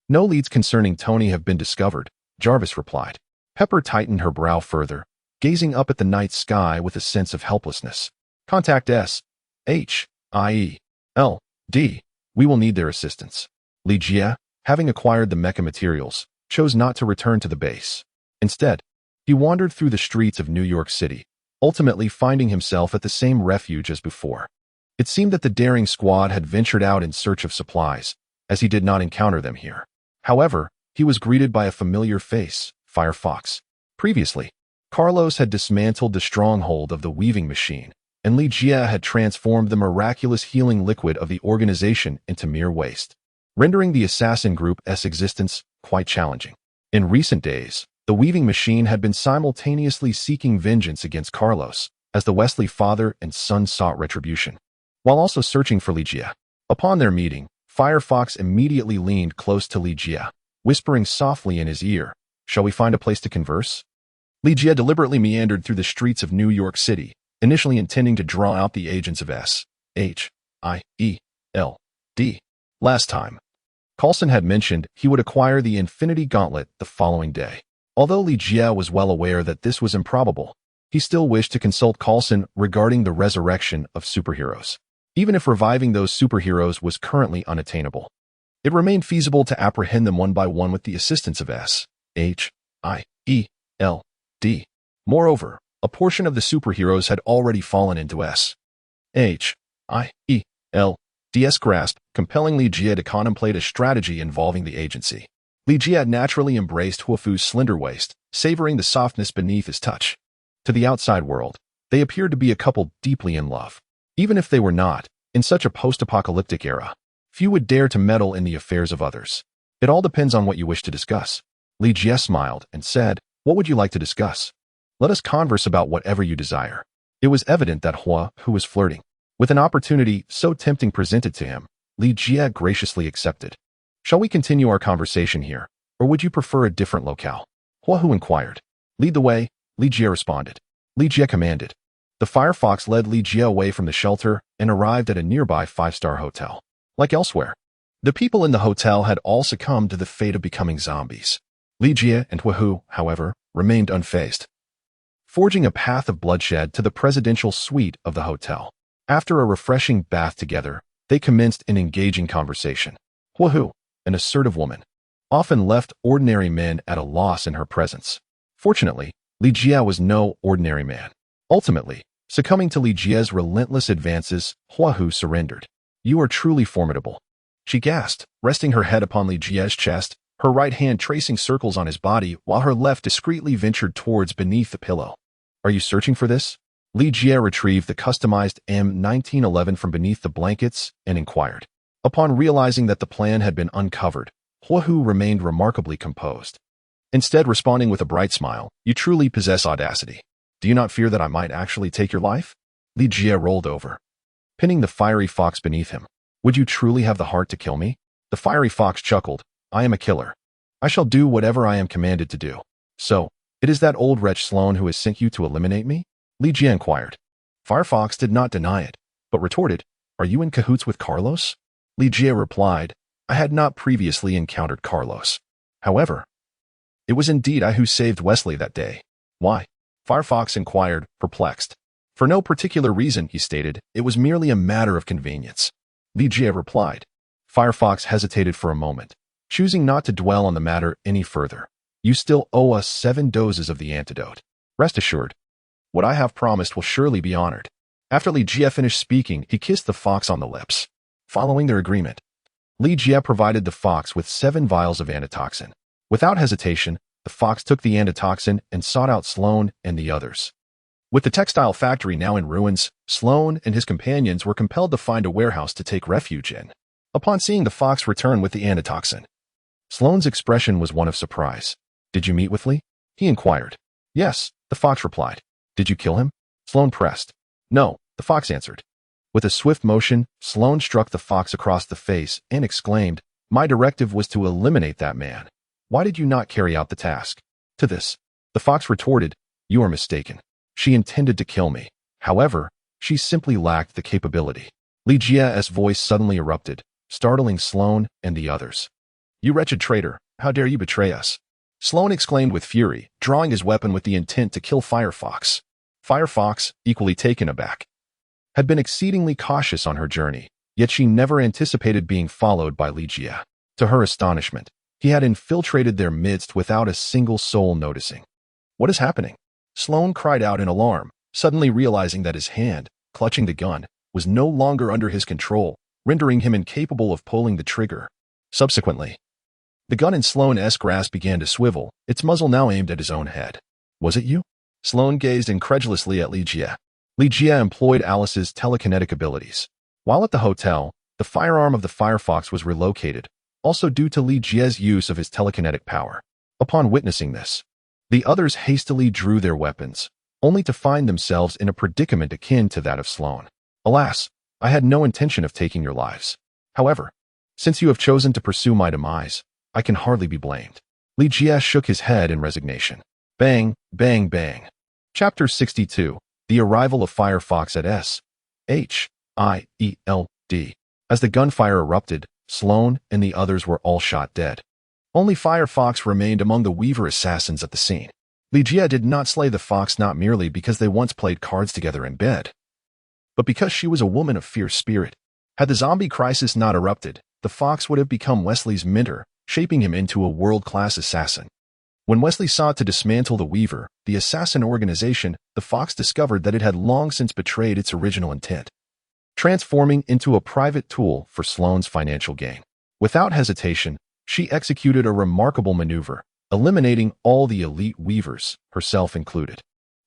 no leads concerning Tony have been discovered, Jarvis replied. Pepper tightened her brow further, gazing up at the night sky with a sense of helplessness. Contact S.H.I.E.L.D. We will need their assistance. Li Jie, having acquired the mecha materials, chose not to return to the base. Instead, he wandered through the streets of New York City, ultimately finding himself at the same refuge as before. It seemed that the daring squad had ventured out in search of supplies, as he did not encounter them here. However, he was greeted by a familiar face, Firefox. Previously, Carlos had dismantled the stronghold of the weaving machine, and Li Jie had transformed the miraculous healing liquid of the organization into mere waste, rendering the assassin group's existence quite challenging. In recent days, the weaving machine had been simultaneously seeking vengeance against Carlos, as the Wesley father and son sought retribution, while also searching for Li Jie. Upon their meeting, Firefox immediately leaned close to Li Jie, whispering softly in his ear, "Shall we find a place to converse?" Li Jie deliberately meandered through the streets of New York City, initially intending to draw out the agents of S.H.I.E.L.D. Last time, Coulson had mentioned he would acquire the Infinity Gauntlet the following day. Although Li Jie was well aware that this was improbable, he still wished to consult Coulson regarding the resurrection of superheroes. Even if reviving those superheroes was currently unattainable, it remained feasible to apprehend them one by one with the assistance of S.H.I.E.L.D. Moreover, a portion of the superheroes had already fallen into S.H.I.E.L.D.'s grasp, compelling Li Jie to contemplate a strategy involving the agency. Li Jie had naturally embraced Huafu's slender waist, savoring the softness beneath his touch. To the outside world, they appeared to be a couple deeply in love. Even if they were not, in such a post-apocalyptic era, few would dare to meddle in the affairs of others. It all depends on what you wish to discuss. Li Jie smiled and said, "What would you like to discuss? Let us converse about whatever you desire." It was evident that Hua, who was flirting, with an opportunity so tempting presented to him, Li Jie graciously accepted. "Shall we continue our conversation here, or would you prefer a different locale?" Hua Hu inquired. "Lead the way," Li Jie responded. Li Jie commanded. The Firefox led Li Jie away from the shelter and arrived at a nearby 5-star hotel. Like elsewhere, the people in the hotel had all succumbed to the fate of becoming zombies. Li Jie and Hua Hu, however, remained unfazed, forging a path of bloodshed to the presidential suite of the hotel. After a refreshing bath together, they commenced an engaging conversation. Hua Hu, an assertive woman, often left ordinary men at a loss in her presence. Fortunately, Li Jie was no ordinary man. Ultimately, succumbing to Li Jie's relentless advances, Hua Hu surrendered. "You are truly formidable," she gasped, resting her head upon Li Jie's chest, her right hand tracing circles on his body while her left discreetly ventured towards beneath the pillow. "Are you searching for this?" Li Jie retrieved the customized M1911 from beneath the blankets and inquired. Upon realizing that the plan had been uncovered, Hua Hu remained remarkably composed, instead responding with a bright smile, "You truly possess audacity. Do you not fear that I might actually take your life?" Li Jie rolled over, pinning the fiery fox beneath him. "Would you truly have the heart to kill me?" The fiery fox chuckled. "I am a killer. I shall do whatever I am commanded to do." "So, it is that old wretch Sloan who has sent you to eliminate me?" Li Jie inquired. Firefox did not deny it, but retorted, "Are you in cahoots with Carlos?" Li Jie replied, "I had not previously encountered Carlos. However, it was indeed I who saved Wesley that day." "Why?" Firefox inquired, perplexed. "For no particular reason," he stated. "It was merely a matter of convenience." Li Jie replied. Firefox hesitated for a moment, choosing not to dwell on the matter any further. "You still owe us 7 doses of the antidote. Rest assured, what I have promised will surely be honored." After Li Jie finished speaking, he kissed the fox on the lips. Following their agreement, Li Jie provided the fox with 7 vials of antitoxin. Without hesitation, the Fox took the antitoxin and sought out Sloane and the others. With the textile factory now in ruins, Sloane and his companions were compelled to find a warehouse to take refuge in. Upon seeing the Fox return with the antitoxin, Sloane's expression was one of surprise. "Did you meet with Li?" he inquired. "Yes," the Fox replied. "Did you kill him?" Sloane pressed. "No," the Fox answered. With a swift motion, Sloane struck the Fox across the face and exclaimed, "My directive was to eliminate that man. Why did you not carry out the task?" To this, the Fox retorted, "You are mistaken. She intended to kill me. However, she simply lacked the capability." Li Jia's voice suddenly erupted, startling Sloane and the others. "You wretched traitor, how dare you betray us?" Sloane exclaimed with fury, drawing his weapon with the intent to kill Firefox. Firefox, equally taken aback, had been exceedingly cautious on her journey, yet she never anticipated being followed by Li Jia. To her astonishment, he had infiltrated their midst without a single soul noticing. "What is happening?" Sloane cried out in alarm, suddenly realizing that his hand, clutching the gun, was no longer under his control, rendering him incapable of pulling the trigger. Subsequently, the gun in Sloane's grasp began to swivel, its muzzle now aimed at his own head. "Was it you?" Sloane gazed incredulously at Li Jia. Li Jia employed Alice's telekinetic abilities. While at the hotel, the firearm of the Firefox was relocated, also due to Li Jia's use of his telekinetic power. Upon witnessing this, the others hastily drew their weapons, only to find themselves in a predicament akin to that of Sloane. "Alas, I had no intention of taking your lives. However, since you have chosen to pursue my demise, I can hardly be blamed." Li Jia shook his head in resignation. Bang, bang, bang. Chapter 62. The Arrival of Firefox at S.H.I.E.L.D. As the gunfire erupted, Sloane and the others were all shot dead. Only Firefox remained among the Weaver assassins at the scene. Li Jia did not slay the Fox not merely because they once played cards together in bed, but because she was a woman of fierce spirit. Had the zombie crisis not erupted, the Fox would have become Wesley's mentor, shaping him into a world-class assassin. When Wesley sought to dismantle the Weaver, the assassin organization, the Fox discovered that it had long since betrayed its original intent, transforming into a private tool for Sloane's financial gain. Without hesitation, she executed a remarkable maneuver, eliminating all the elite Weavers, herself included.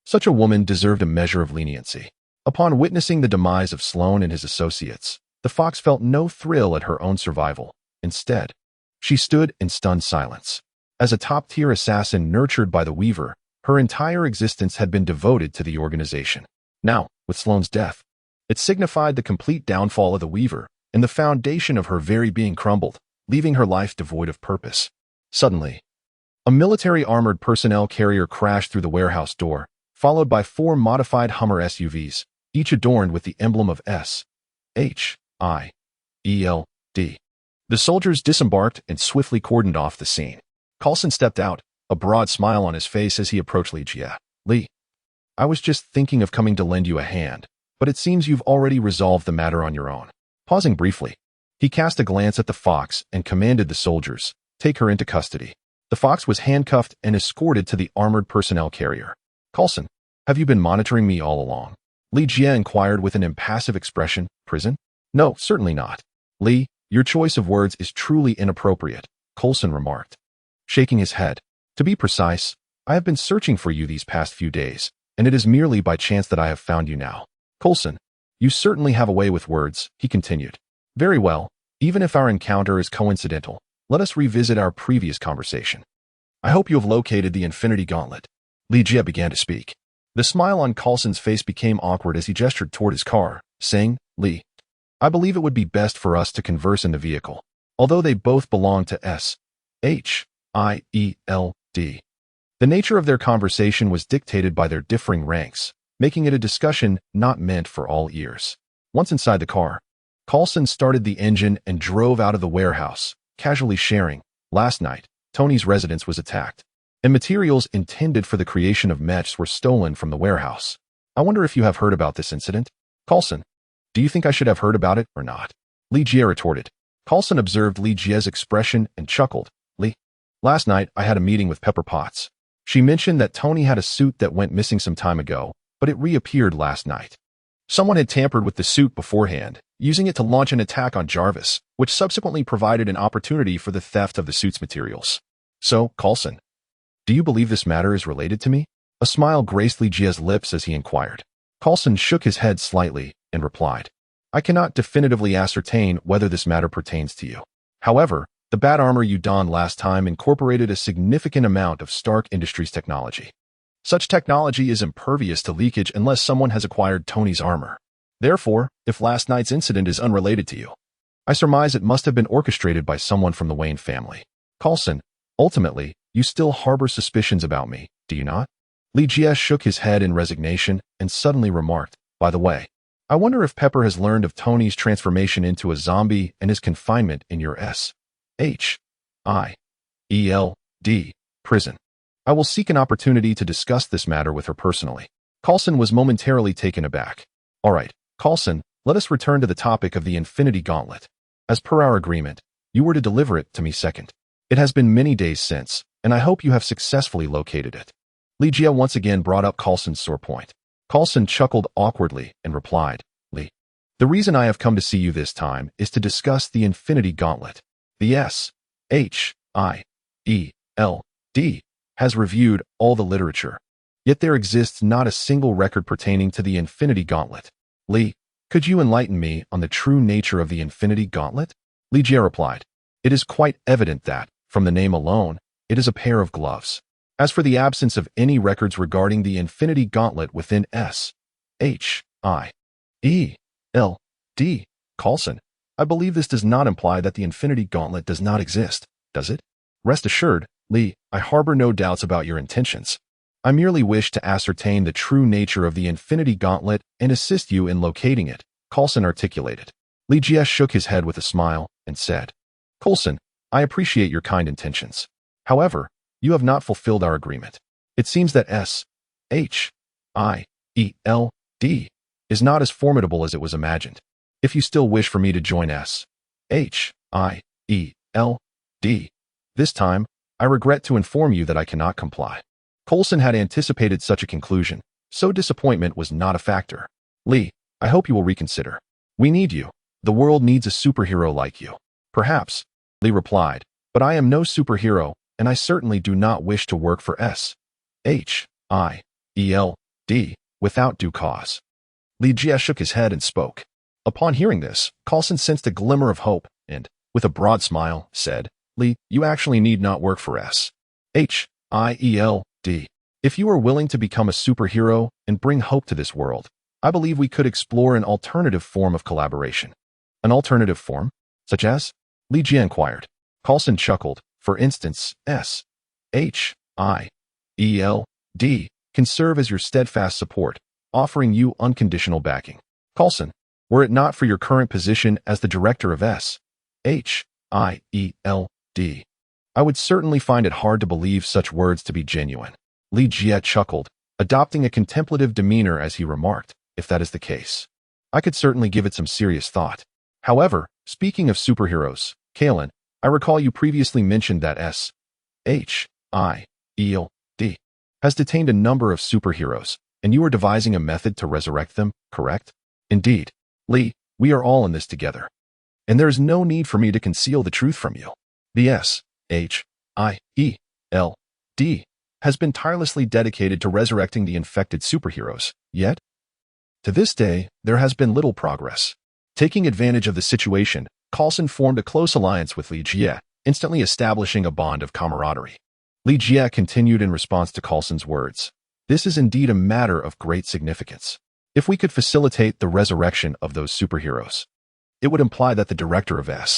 Such a woman deserved a measure of leniency. Upon witnessing the demise of Sloane and his associates, the Fox felt no thrill at her own survival. Instead, she stood in stunned silence. As a top-tier assassin nurtured by the Weaver, her entire existence had been devoted to the organization. Now, with Sloane's death, it signified the complete downfall of the Weaver, and the foundation of her very being crumbled, leaving her life devoid of purpose. Suddenly, a military armored personnel carrier crashed through the warehouse door, followed by 4 modified Hummer SUVs, each adorned with the emblem of S.H.I.E.L.D. The soldiers disembarked and swiftly cordoned off the scene. Coulson stepped out, a broad smile on his face as he approached Li Jia. "Li, I was just thinking of coming to lend you a hand, but it seems you've already resolved the matter on your own." Pausing briefly, he cast a glance at the Fox and commanded the soldiers, "Take her into custody." The Fox was handcuffed and escorted to the armored personnel carrier. "Coulson, have you been monitoring me all along?" Li Jia inquired with an impassive expression. "Prison? No, certainly not." "Li, your choice of words is truly inappropriate," Coulson remarked, shaking his head. "To be precise, I have been searching for you these past few days, and it is merely by chance that I have found you now." "Coulson, you certainly have a way with words," he continued. "Very well, even if our encounter is coincidental, let us revisit our previous conversation. I hope you have located the Infinity Gauntlet." Li Jia began to speak. The smile on Coulson's face became awkward as he gestured toward his car, saying, "Li, I believe it would be best for us to converse in the vehicle." Although they both belonged to S.H.I.E.L.D., the nature of their conversation was dictated by their differing ranks, making it a discussion not meant for all ears. Once inside the car, Coulson started the engine and drove out of the warehouse, casually sharing, "Last night, Tony's residence was attacked, and materials intended for the creation of mechs were stolen from the warehouse. I wonder if you have heard about this incident?" "Coulson, do you think I should have heard about it or not?" Li Jia retorted. Coulson observed Li Jia's expression and chuckled. "Li, last night I had a meeting with Pepper Potts. She mentioned that Tony had a suit that went missing some time ago, but it reappeared last night. Someone had tampered with the suit beforehand, using it to launch an attack on Jarvis, which subsequently provided an opportunity for the theft of the suit's materials. So, Coulson, Do you believe this matter is related to me? A smile graced Li Jia's lips as he inquired. Coulson shook his head slightly and replied, I cannot definitively ascertain whether this matter pertains to you. However, the bat armor you donned last time incorporated a significant amount of Stark Industries technology. Such technology is impervious to leakage unless someone has acquired Tony's armor. Therefore, if last night's incident is unrelated to you, I surmise it must have been orchestrated by someone from the Wayne family. Coulson, ultimately, you still harbor suspicions about me, do you not? Li Jia shook his head in resignation and suddenly remarked, by the way, I wonder if Pepper has learned of Tony's transformation into a zombie and his confinement in your S.H.I.E.L.D. prison. I will seek an opportunity to discuss this matter with her personally. Coulson was momentarily taken aback. All right, Coulson, let us return to the topic of the Infinity Gauntlet. As per our agreement, you were to deliver it to me second. It has been many days since, and I hope you have successfully located it. Li Jia once again brought up Coulson's sore point. Coulson chuckled awkwardly and replied, Li, the reason I have come to see you this time is to discuss the Infinity Gauntlet. The S.H.I.E.L.D. has reviewed all the literature, yet there exists not a single record pertaining to the Infinity Gauntlet. Li, could you enlighten me on the true nature of the Infinity Gauntlet? Li Jia replied, it is quite evident that, from the name alone, it is a pair of gloves. As for the absence of any records regarding the Infinity Gauntlet within S.H.I.E.L.D., Coulson, I believe this does not imply that the Infinity Gauntlet does not exist, does it? Rest assured, Li, I harbor no doubts about your intentions. I merely wish to ascertain the true nature of the Infinity Gauntlet and assist you in locating it, Coulson articulated. Li Jia shook his head with a smile and said, Coulson, I appreciate your kind intentions. However, you have not fulfilled our agreement. It seems that S.H.I.E.L.D. is not as formidable as it was imagined. If you still wish for me to join S.H.I.E.L.D. this time, I regret to inform you that I cannot comply. Coulson had anticipated such a conclusion, so disappointment was not a factor. Li, I hope you will reconsider. We need you. The world needs a superhero like you. Perhaps, Li replied, but I am no superhero, and I certainly do not wish to work for S.H.I.E.L.D. without due cause. Li Jia shook his head and spoke. Upon hearing this, Coulson sensed a glimmer of hope and, with a broad smile, said, Li, you actually need not work for S.H.I.E.L.D. If you are willing to become a superhero and bring hope to this world, I believe we could explore an alternative form of collaboration. An alternative form? Such as? Li Jia inquired. Coulson chuckled. For instance, S.H.I.E.L.D. can serve as your steadfast support, offering you unconditional backing. Coulson, were it not for your current position as the director of S.H.I.E.L.D., I would certainly find it hard to believe such words to be genuine. Li Jia chuckled, adopting a contemplative demeanor as he remarked, if that is the case, I could certainly give it some serious thought. However, speaking of superheroes, Kalen, I recall you previously mentioned that S.H.I.E.L.D. has detained a number of superheroes, and you are devising a method to resurrect them, correct? Indeed. Li, we are all in this together. And there is no need for me to conceal the truth from you. The S.H.I.E.L.D. has been tirelessly dedicated to resurrecting the infected superheroes, yet, to this day, there has been little progress. Taking advantage of the situation, Coulson formed a close alliance with Li Jia, instantly establishing a bond of camaraderie. Li Jia continued in response to Coulson's words. This is indeed a matter of great significance. If we could facilitate the resurrection of those superheroes, it would imply that the director of S.H.I.E.L.D.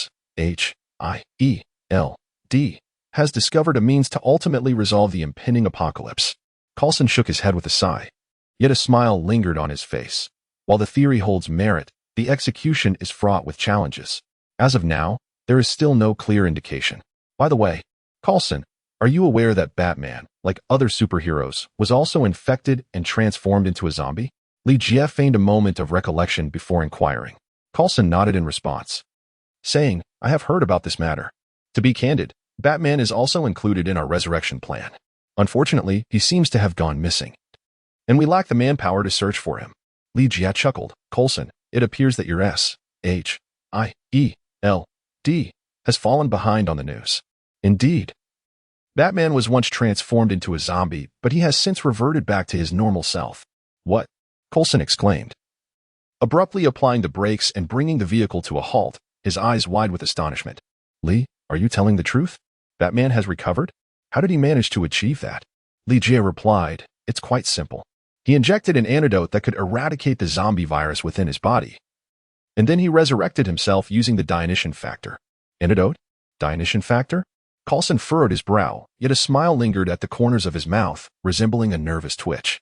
has discovered a means to ultimately resolve the impending apocalypse. Coulson shook his head with a sigh, yet a smile lingered on his face. While the theory holds merit, the execution is fraught with challenges. As of now, there is still no clear indication. By the way, Coulson, are you aware that Batman, like other superheroes, was also infected and transformed into a zombie? Li Jia feigned a moment of recollection before inquiring. Coulson nodded in response, saying, I have heard about this matter. To be candid, Batman is also included in our resurrection plan. Unfortunately, he seems to have gone missing, and we lack the manpower to search for him. Li Jia chuckled. Coulson, it appears that your S.H.I.E.L.D. has fallen behind on the news. Indeed. Batman was once transformed into a zombie, but he has since reverted back to his normal self. What? Coulson exclaimed, abruptly applying the brakes and bringing the vehicle to a halt, his eyes wide with astonishment. Li, are you telling the truth? Batman has recovered? How did he manage to achieve that? Li Jie replied, it's quite simple. He injected an antidote that could eradicate the zombie virus within his body. And then he resurrected himself using the Dionysian factor. Antidote? Dionysian factor? Coulson furrowed his brow, yet a smile lingered at the corners of his mouth, resembling a nervous twitch.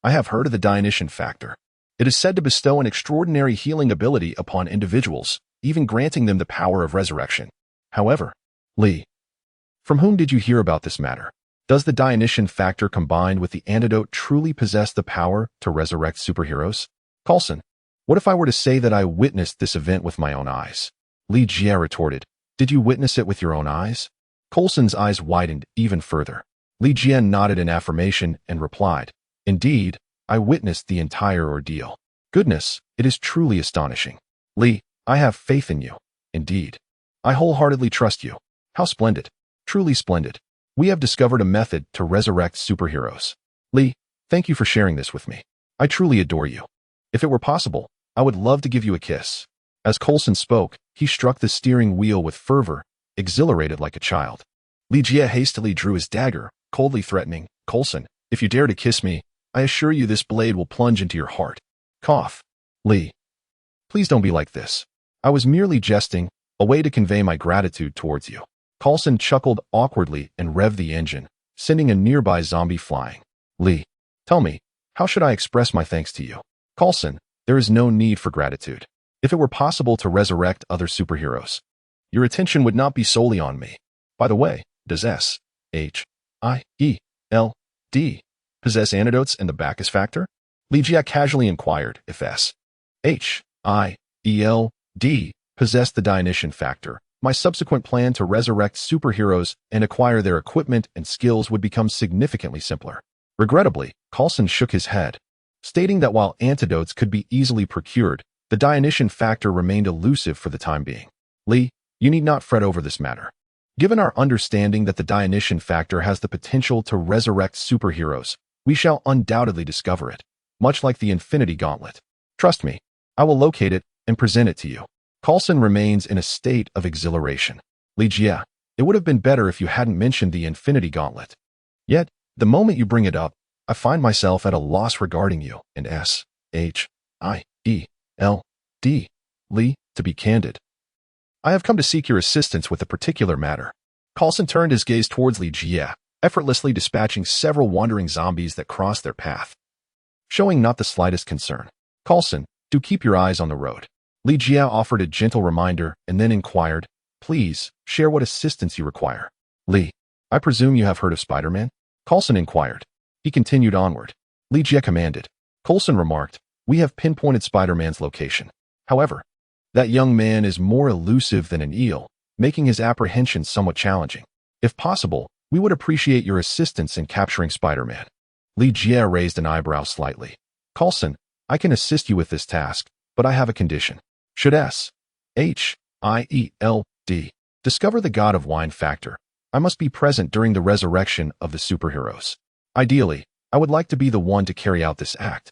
I have heard of the Dionysian factor. It is said to bestow an extraordinary healing ability upon individuals, even granting them the power of resurrection. However, Li, from whom did you hear about this matter? Does the Dionysian factor combined with the antidote truly possess the power to resurrect superheroes? Coulson, what if I were to say that I witnessed this event with my own eyes? Li Jie retorted, did you witness it with your own eyes? Coulson's eyes widened even further. Li Jie nodded in affirmation and replied, indeed, I witnessed the entire ordeal. Goodness, it is truly astonishing. Li, I have faith in you. Indeed. I wholeheartedly trust you. How splendid. Truly splendid. We have discovered a method to resurrect superheroes. Li, thank you for sharing this with me. I truly adore you. If it were possible, I would love to give you a kiss. As Coulson spoke, he struck the steering wheel with fervor, exhilarated like a child. Li Jie hastily drew his dagger, coldly threatening, Coulson, if you dare to kiss me, I assure you this blade will plunge into your heart. Cough. Li, please don't be like this. I was merely jesting, a way to convey my gratitude towards you. Coulson chuckled awkwardly and revved the engine, sending a nearby zombie flying. Li, tell me, how should I express my thanks to you? Coulson, there is no need for gratitude. If it were possible to resurrect other superheroes, your attention would not be solely on me. By the way, does S-H-I-E-L-D possess antidotes in the Bacchus factor? Li Jie casually inquired if S-H-I-E-L-D possessed the Dionysian factor. My subsequent plan to resurrect superheroes and acquire their equipment and skills would become significantly simpler. Regrettably, Coulson shook his head, stating that while antidotes could be easily procured, the Dionysian factor remained elusive for the time being. Li, you need not fret over this matter. Given our understanding that the Dionysian factor has the potential to resurrect superheroes, we shall undoubtedly discover it, much like the Infinity Gauntlet. Trust me, I will locate it and present it to you. Coulson remains in a state of exhilaration. Li Jie, it would have been better if you hadn't mentioned the Infinity Gauntlet. Yet, the moment you bring it up, I find myself at a loss regarding you and S-H-I-E-L-D. Li, to be candid, I have come to seek your assistance with a particular matter. Coulson turned his gaze towards Li Jie, effortlessly dispatching several wandering zombies that crossed their path, showing not the slightest concern. Coulson, do keep your eyes on the road. Li Jie offered a gentle reminder and then inquired, please, share what assistance you require. Li, I presume you have heard of Spider-Man? Coulson inquired. He continued onward. Li Jie commanded. Coulson remarked, we have pinpointed Spider-Man's location. However, that young man is more elusive than an eel, making his apprehension somewhat challenging. If possible, we would appreciate your assistance in capturing Spider-Man. Li Jie raised an eyebrow slightly. Coulson, I can assist you with this task, but I have a condition. Should S-H-I-E-L-D discover the God of Wine factor, I must be present during the resurrection of the superheroes. Ideally, I would like to be the one to carry out this act.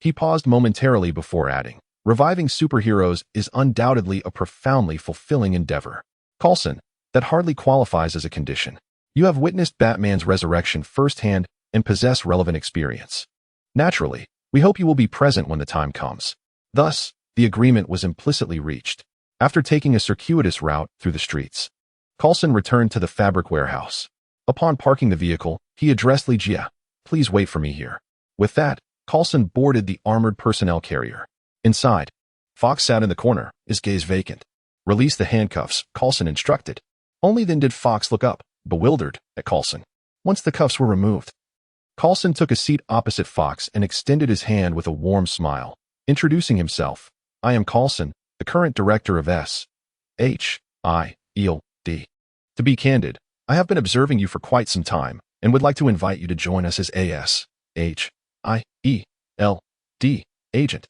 He paused momentarily before adding, reviving superheroes is undoubtedly a profoundly fulfilling endeavor. Coulson, that hardly qualifies as a condition. You have witnessed Batman's resurrection firsthand and possess relevant experience. Naturally, we hope you will be present when the time comes. Thus, the agreement was implicitly reached. After taking a circuitous route through the streets, Coulson returned to the fabric warehouse. Upon parking the vehicle, he addressed Li Jie, please wait for me here. With that, Coulson boarded the armored personnel carrier. Inside, Fox sat in the corner, his gaze vacant. Release the handcuffs, Coulson instructed. Only then did Fox look up, bewildered, at Coulson. Once the cuffs were removed, Coulson took a seat opposite Fox and extended his hand with a warm smile, introducing himself. I am Coulson, the current director of S-H-I-E-L-D. To be candid, I have been observing you for quite some time and would like to invite you to join us as A-S-H-I-E-L-D agent.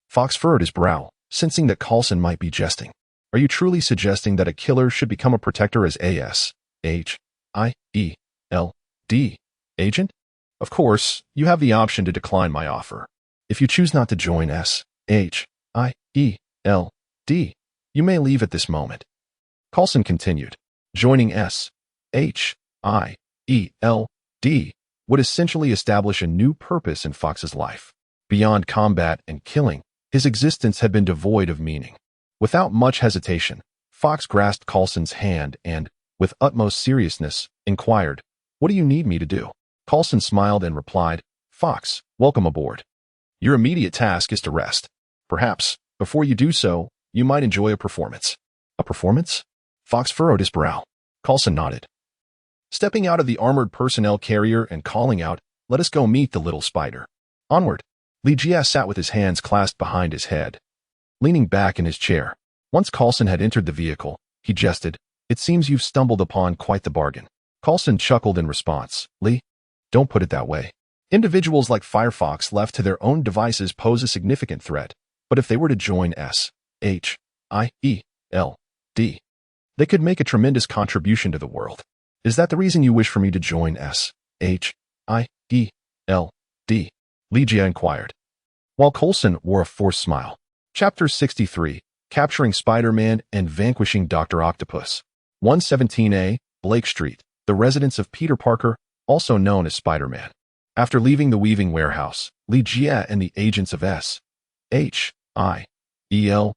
Fox furrowed his brow, sensing that Coulson might be jesting. Are you truly suggesting that a killer should become a protector as A-S-H-I-E-L-D agent? Of course, you have the option to decline my offer. If you choose not to join SHIELD, you may leave at this moment. Coulson continued. Joining SHIELD would essentially establish a new purpose in Fox's life. Beyond combat and killing, his existence had been devoid of meaning. Without much hesitation, Fox grasped Coulson's hand and, with utmost seriousness, inquired, "What do you need me to do?" Coulson smiled and replied, "Fox, welcome aboard. Your immediate task is to rest. Perhaps, before you do so, you might enjoy a performance." "A performance?" Fox furrowed his brow. Coulson nodded. Stepping out of the armored personnel carrier and calling out, "Let us go meet the little spider." Onward. Li Jie sat with his hands clasped behind his head, leaning back in his chair. Once Coulson had entered the vehicle, he jested, "It seems you've stumbled upon quite the bargain." Coulson chuckled in response. "Li, don't put it that way. Individuals like Firefox left to their own devices pose a significant threat, but if they were to join SHIELD, they could make a tremendous contribution to the world. Is that the reason you wish for me to join SHIELD? Li Jie inquired, while Coulson wore a forced smile. Chapter 63, Capturing Spider-Man and Vanquishing Dr. Octopus. 117A, Blake Street, the residence of Peter Parker, also known as Spider-Man. After leaving the weaving warehouse, Li Jie and the agents of SHIELD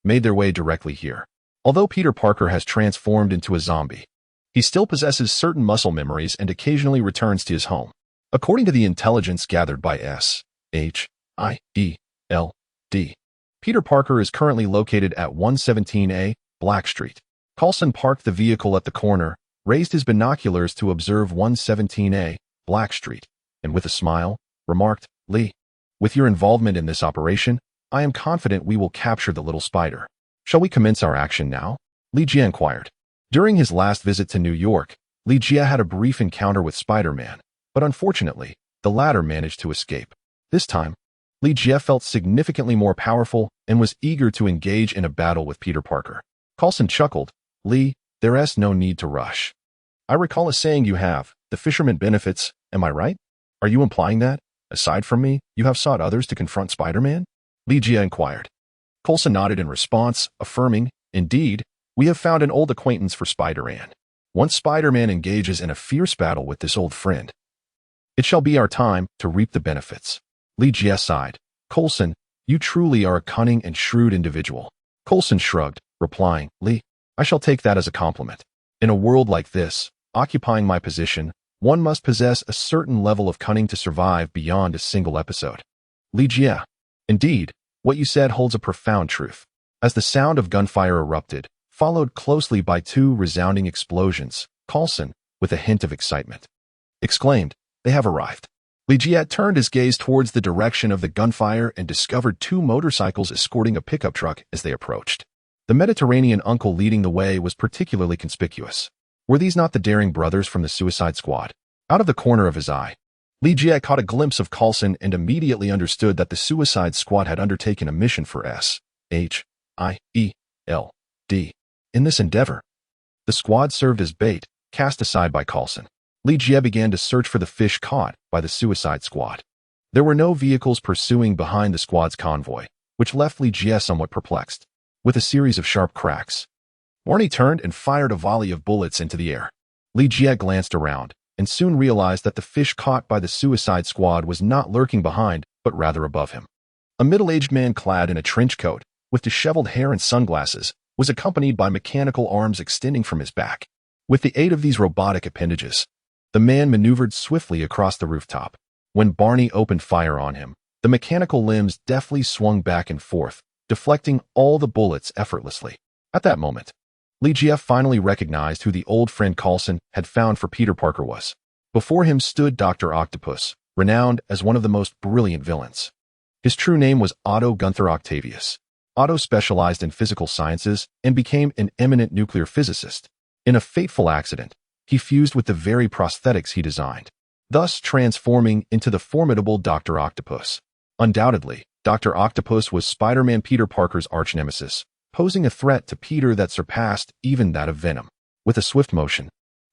made their way directly here. Although Peter Parker has transformed into a zombie, he still possesses certain muscle memories and occasionally returns to his home. According to the intelligence gathered by SHIELD, Peter Parker is currently located at 117A, Black Street. Coulson parked the vehicle at the corner, raised his binoculars to observe 117A, Black Street, and with a smile, remarked, "Li, with your involvement in this operation, I am confident we will capture the little spider. Shall we commence our action now?" Li Jie inquired. During his last visit to New York, Li Jie had a brief encounter with Spider-Man, but unfortunately, the latter managed to escape. This time, Li Jie felt significantly more powerful and was eager to engage in a battle with Peter Parker. Coulson chuckled. "Li, there's no need to rush. I recall a saying you have, the fisherman benefits, am I right? Are you implying that, aside from me, you have sought others to confront Spider-Man?" Li Jie inquired. Coulson nodded in response, affirming, "Indeed, we have found an old acquaintance for Spider-Man. Once Spider-Man engages in a fierce battle with this old friend, it shall be our time to reap the benefits." Li Jie sighed. "Coulson, you truly are a cunning and shrewd individual." Coulson shrugged, replying, "Li, I shall take that as a compliment. In a world like this, occupying my position, one must possess a certain level of cunning to survive beyond a single episode." Li Jie, "Indeed, what you said holds a profound truth." As the sound of gunfire erupted, followed closely by two resounding explosions, Coulson, with a hint of excitement, exclaimed, "They have arrived." Li Jie turned his gaze towards the direction of the gunfire and discovered two motorcycles escorting a pickup truck as they approached. The Mediterranean uncle leading the way was particularly conspicuous. Were these not the daring brothers from the Suicide Squad? Out of the corner of his eye, Li Jie caught a glimpse of Coulson and immediately understood that the Suicide Squad had undertaken a mission for SHIELD. In this endeavor, the squad served as bait, cast aside by Coulson. Li Jie began to search for the fish caught by the Suicide Squad. There were no vehicles pursuing behind the squad's convoy, which left Li Jie somewhat perplexed. With a series of sharp cracks, Barney turned and fired a volley of bullets into the air. Li Jie glanced around and soon realized that the fish caught by the Suicide Squad was not lurking behind, but rather above him. A middle-aged man clad in a trench coat, with disheveled hair and sunglasses, was accompanied by mechanical arms extending from his back. With the aid of these robotic appendages, the man maneuvered swiftly across the rooftop. When Barney opened fire on him, the mechanical limbs deftly swung back and forth, deflecting all the bullets effortlessly. At that moment, Li Jie finally recognized who the old friend Coulson had found for Peter Parker was. Before him stood Dr. Octopus, renowned as one of the most brilliant villains. His true name was Otto Gunther Octavius. Otto specialized in physical sciences and became an eminent nuclear physicist. In a fateful accident, he fused with the very prosthetics he designed, thus transforming into the formidable Dr. Octopus. Undoubtedly, Dr. Octopus was Spider-Man Peter Parker's arch-nemesis, posing a threat to Peter that surpassed even that of Venom. With a swift motion,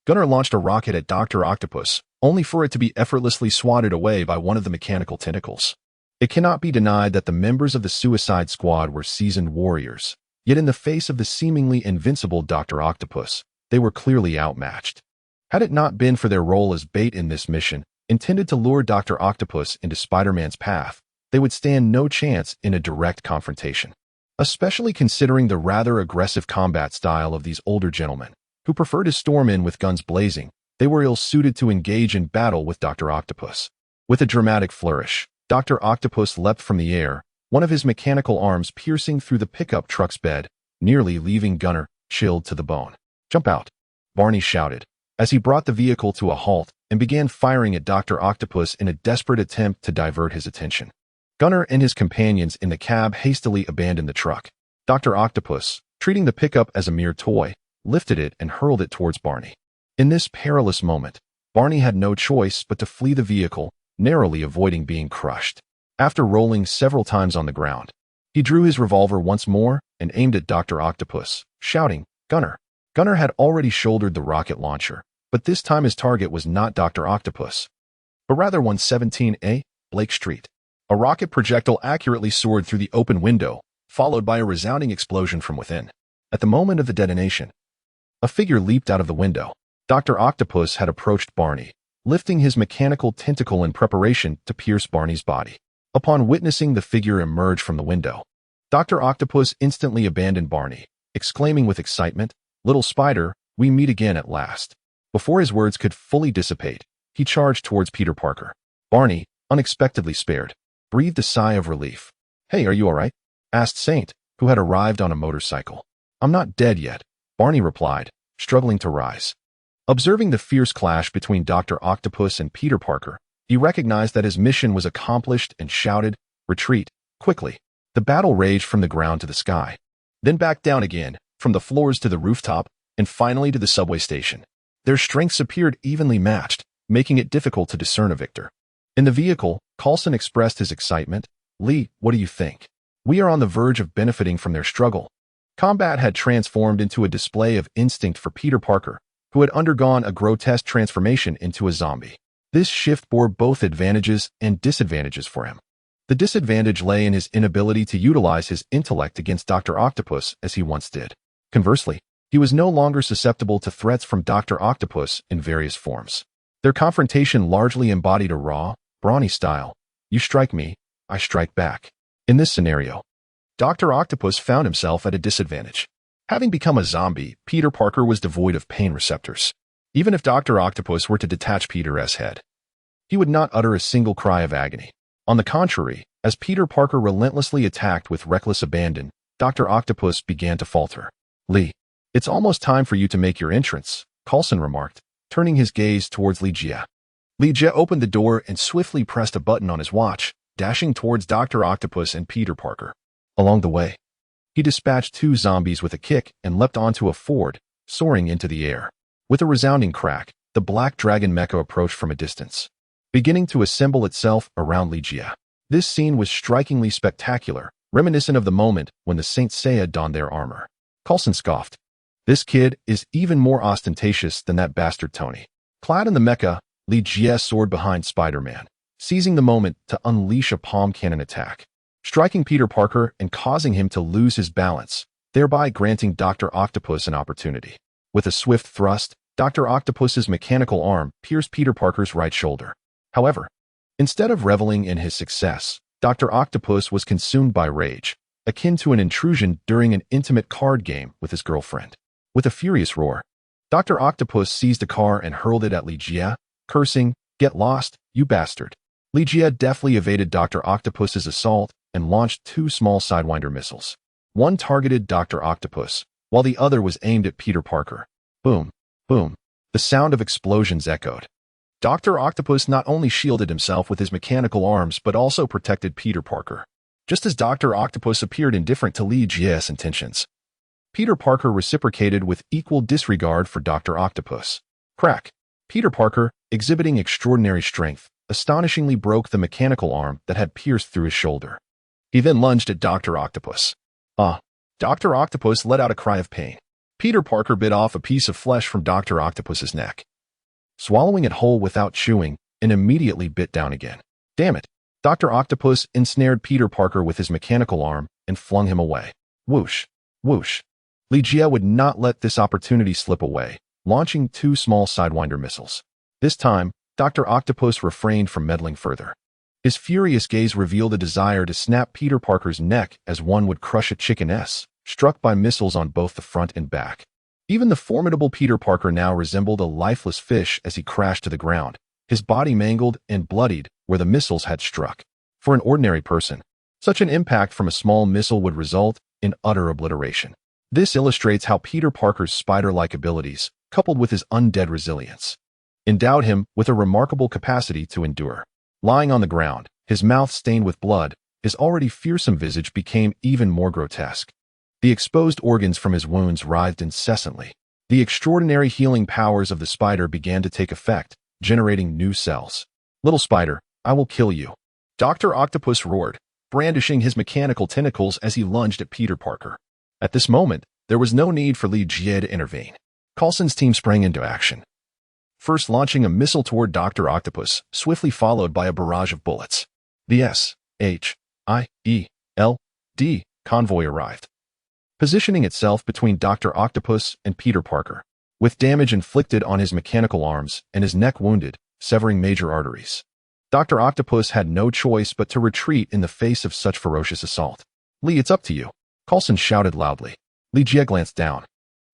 Gunner launched a rocket at Dr. Octopus, only for it to be effortlessly swatted away by one of the mechanical tentacles. It cannot be denied that the members of the Suicide Squad were seasoned warriors, yet in the face of the seemingly invincible Dr. Octopus, they were clearly outmatched. Had it not been for their role as bait in this mission, intended to lure Dr. Octopus into Spider-Man's path, they would stand no chance in a direct confrontation. Especially considering the rather aggressive combat style of these older gentlemen, who prefer to storm in with guns blazing, they were ill-suited to engage in battle with Dr. Octopus. With a dramatic flourish, Dr. Octopus leapt from the air, one of his mechanical arms piercing through the pickup truck's bed, nearly leaving Gunner chilled to the bone. "Jump out," Barney shouted, as he brought the vehicle to a halt and began firing at Dr. Octopus in a desperate attempt to divert his attention. Gunner and his companions in the cab hastily abandoned the truck. Dr. Octopus, treating the pickup as a mere toy, lifted it and hurled it towards Barney. In this perilous moment, Barney had no choice but to flee the vehicle, narrowly avoiding being crushed. After rolling several times on the ground, he drew his revolver once more and aimed at Dr. Octopus, shouting, "Gunner!" Gunner had already shouldered the rocket launcher, but this time his target was not Dr. Octopus, but rather 117A, Blake Street. A rocket projectile accurately soared through the open window, followed by a resounding explosion from within. At the moment of the detonation, a figure leaped out of the window. Dr. Octopus had approached Barney, lifting his mechanical tentacle in preparation to pierce Barney's body. Upon witnessing the figure emerge from the window, Dr. Octopus instantly abandoned Barney, exclaiming with excitement, "Little Spider, we meet again at last." Before his words could fully dissipate, he charged towards Peter Parker. Barney, unexpectedly spared, breathed a sigh of relief. "Hey, are you all right?" asked Saint, who had arrived on a motorcycle. "I'm not dead yet," Barney replied, struggling to rise. Observing the fierce clash between Dr. Octopus and Peter Parker, he recognized that his mission was accomplished and shouted, "Retreat, quickly." The battle raged from the ground to the sky, then back down again, from the floors to the rooftop, and finally to the subway station. Their strengths appeared evenly matched, making it difficult to discern a victor. In the vehicle, Coulson expressed his excitement. "Lee, what do you think? We are on the verge of benefiting from their struggle." Combat had transformed into a display of instinct for Peter Parker, who had undergone a grotesque transformation into a zombie. This shift bore both advantages and disadvantages for him. The disadvantage lay in his inability to utilize his intellect against Dr. Octopus as he once did. Conversely, he was no longer susceptible to threats from Dr. Octopus in various forms. Their confrontation largely embodied a raw, brawny style. You strike me, I strike back. In this scenario, Dr. Octopus found himself at a disadvantage. Having become a zombie, Peter Parker was devoid of pain receptors. Even if Dr. Octopus were to detach Peter's head, he would not utter a single cry of agony. On the contrary, as Peter Parker relentlessly attacked with reckless abandon, Dr. Octopus began to falter. "Lee, it's almost time for you to make your entrance," Coulson remarked, turning his gaze towards Lee Jia. Lee Jia opened the door and swiftly pressed a button on his watch, dashing towards Dr. Octopus and Peter Parker. Along the way, he dispatched two zombies with a kick and leapt onto a Ford, soaring into the air. With a resounding crack, the Black Dragon mecha approached from a distance, beginning to assemble itself around Lee Jia. This scene was strikingly spectacular, reminiscent of the moment when the Saint Seiya donned their armor. Coulson scoffed. "This kid is even more ostentatious than that bastard Tony." Clad in the mecha, Lee Jia soared behind Spider-Man, seizing the moment to unleash a palm cannon attack, striking Peter Parker and causing him to lose his balance, thereby granting Dr. Octopus an opportunity. With a swift thrust, Dr. Octopus's mechanical arm pierced Peter Parker's right shoulder. However, instead of reveling in his success, Dr. Octopus was consumed by rage, akin to an intrusion during an intimate card game with his girlfriend. With a furious roar, Dr. Octopus seized a car and hurled it at Lee Jia, cursing, "Get lost, you bastard." Lee Jia deftly evaded Dr. Octopus's assault and launched two small Sidewinder missiles. One targeted Dr. Octopus, while the other was aimed at Peter Parker. Boom, boom. The sound of explosions echoed. Dr. Octopus not only shielded himself with his mechanical arms but also protected Peter Parker. Just as Dr. Octopus appeared indifferent to Lee Jia's intentions, Peter Parker reciprocated with equal disregard for Dr. Octopus. Crack. Peter Parker, exhibiting extraordinary strength, astonishingly broke the mechanical arm that had pierced through his shoulder. He then lunged at Dr. Octopus. Dr. Octopus let out a cry of pain. Peter Parker bit off a piece of flesh from Dr. Octopus's neck, swallowing it whole without chewing, and immediately bit down again. Damn it! Dr. Octopus ensnared Peter Parker with his mechanical arm and flung him away. Whoosh! Whoosh! Jia would not let this opportunity slip away, launching 2 small Sidewinder missiles. This time, Dr. Octopus refrained from meddling further. His furious gaze revealed a desire to snap Peter Parker's neck as one would crush a chicken struck by missiles on both the front and back. Even the formidable Peter Parker now resembled a lifeless fish as he crashed to the ground, his body mangled and bloodied where the missiles had struck. For an ordinary person, such an impact from a small missile would result in utter obliteration. This illustrates how Peter Parker's spider-like abilities, coupled with his undead resilience, endowed him with a remarkable capacity to endure. Lying on the ground, his mouth stained with blood, his already fearsome visage became even more grotesque. The exposed organs from his wounds writhed incessantly. The extraordinary healing powers of the spider began to take effect, generating new cells. Little spider, I will kill you. Dr. Octopus roared, brandishing his mechanical tentacles as he lunged at Peter Parker. At this moment, there was no need for Jia to intervene. Coulson's team sprang into action, first launching a missile toward Dr. Octopus, swiftly followed by a barrage of bullets. The S.H.I.E.L.D. convoy arrived, positioning itself between Dr. Octopus and Peter Parker, with damage inflicted on his mechanical arms and his neck wounded, severing major arteries. Dr. Octopus had no choice but to retreat in the face of such ferocious assault. Lee, it's up to you, Coulson shouted loudly. Jia glanced down,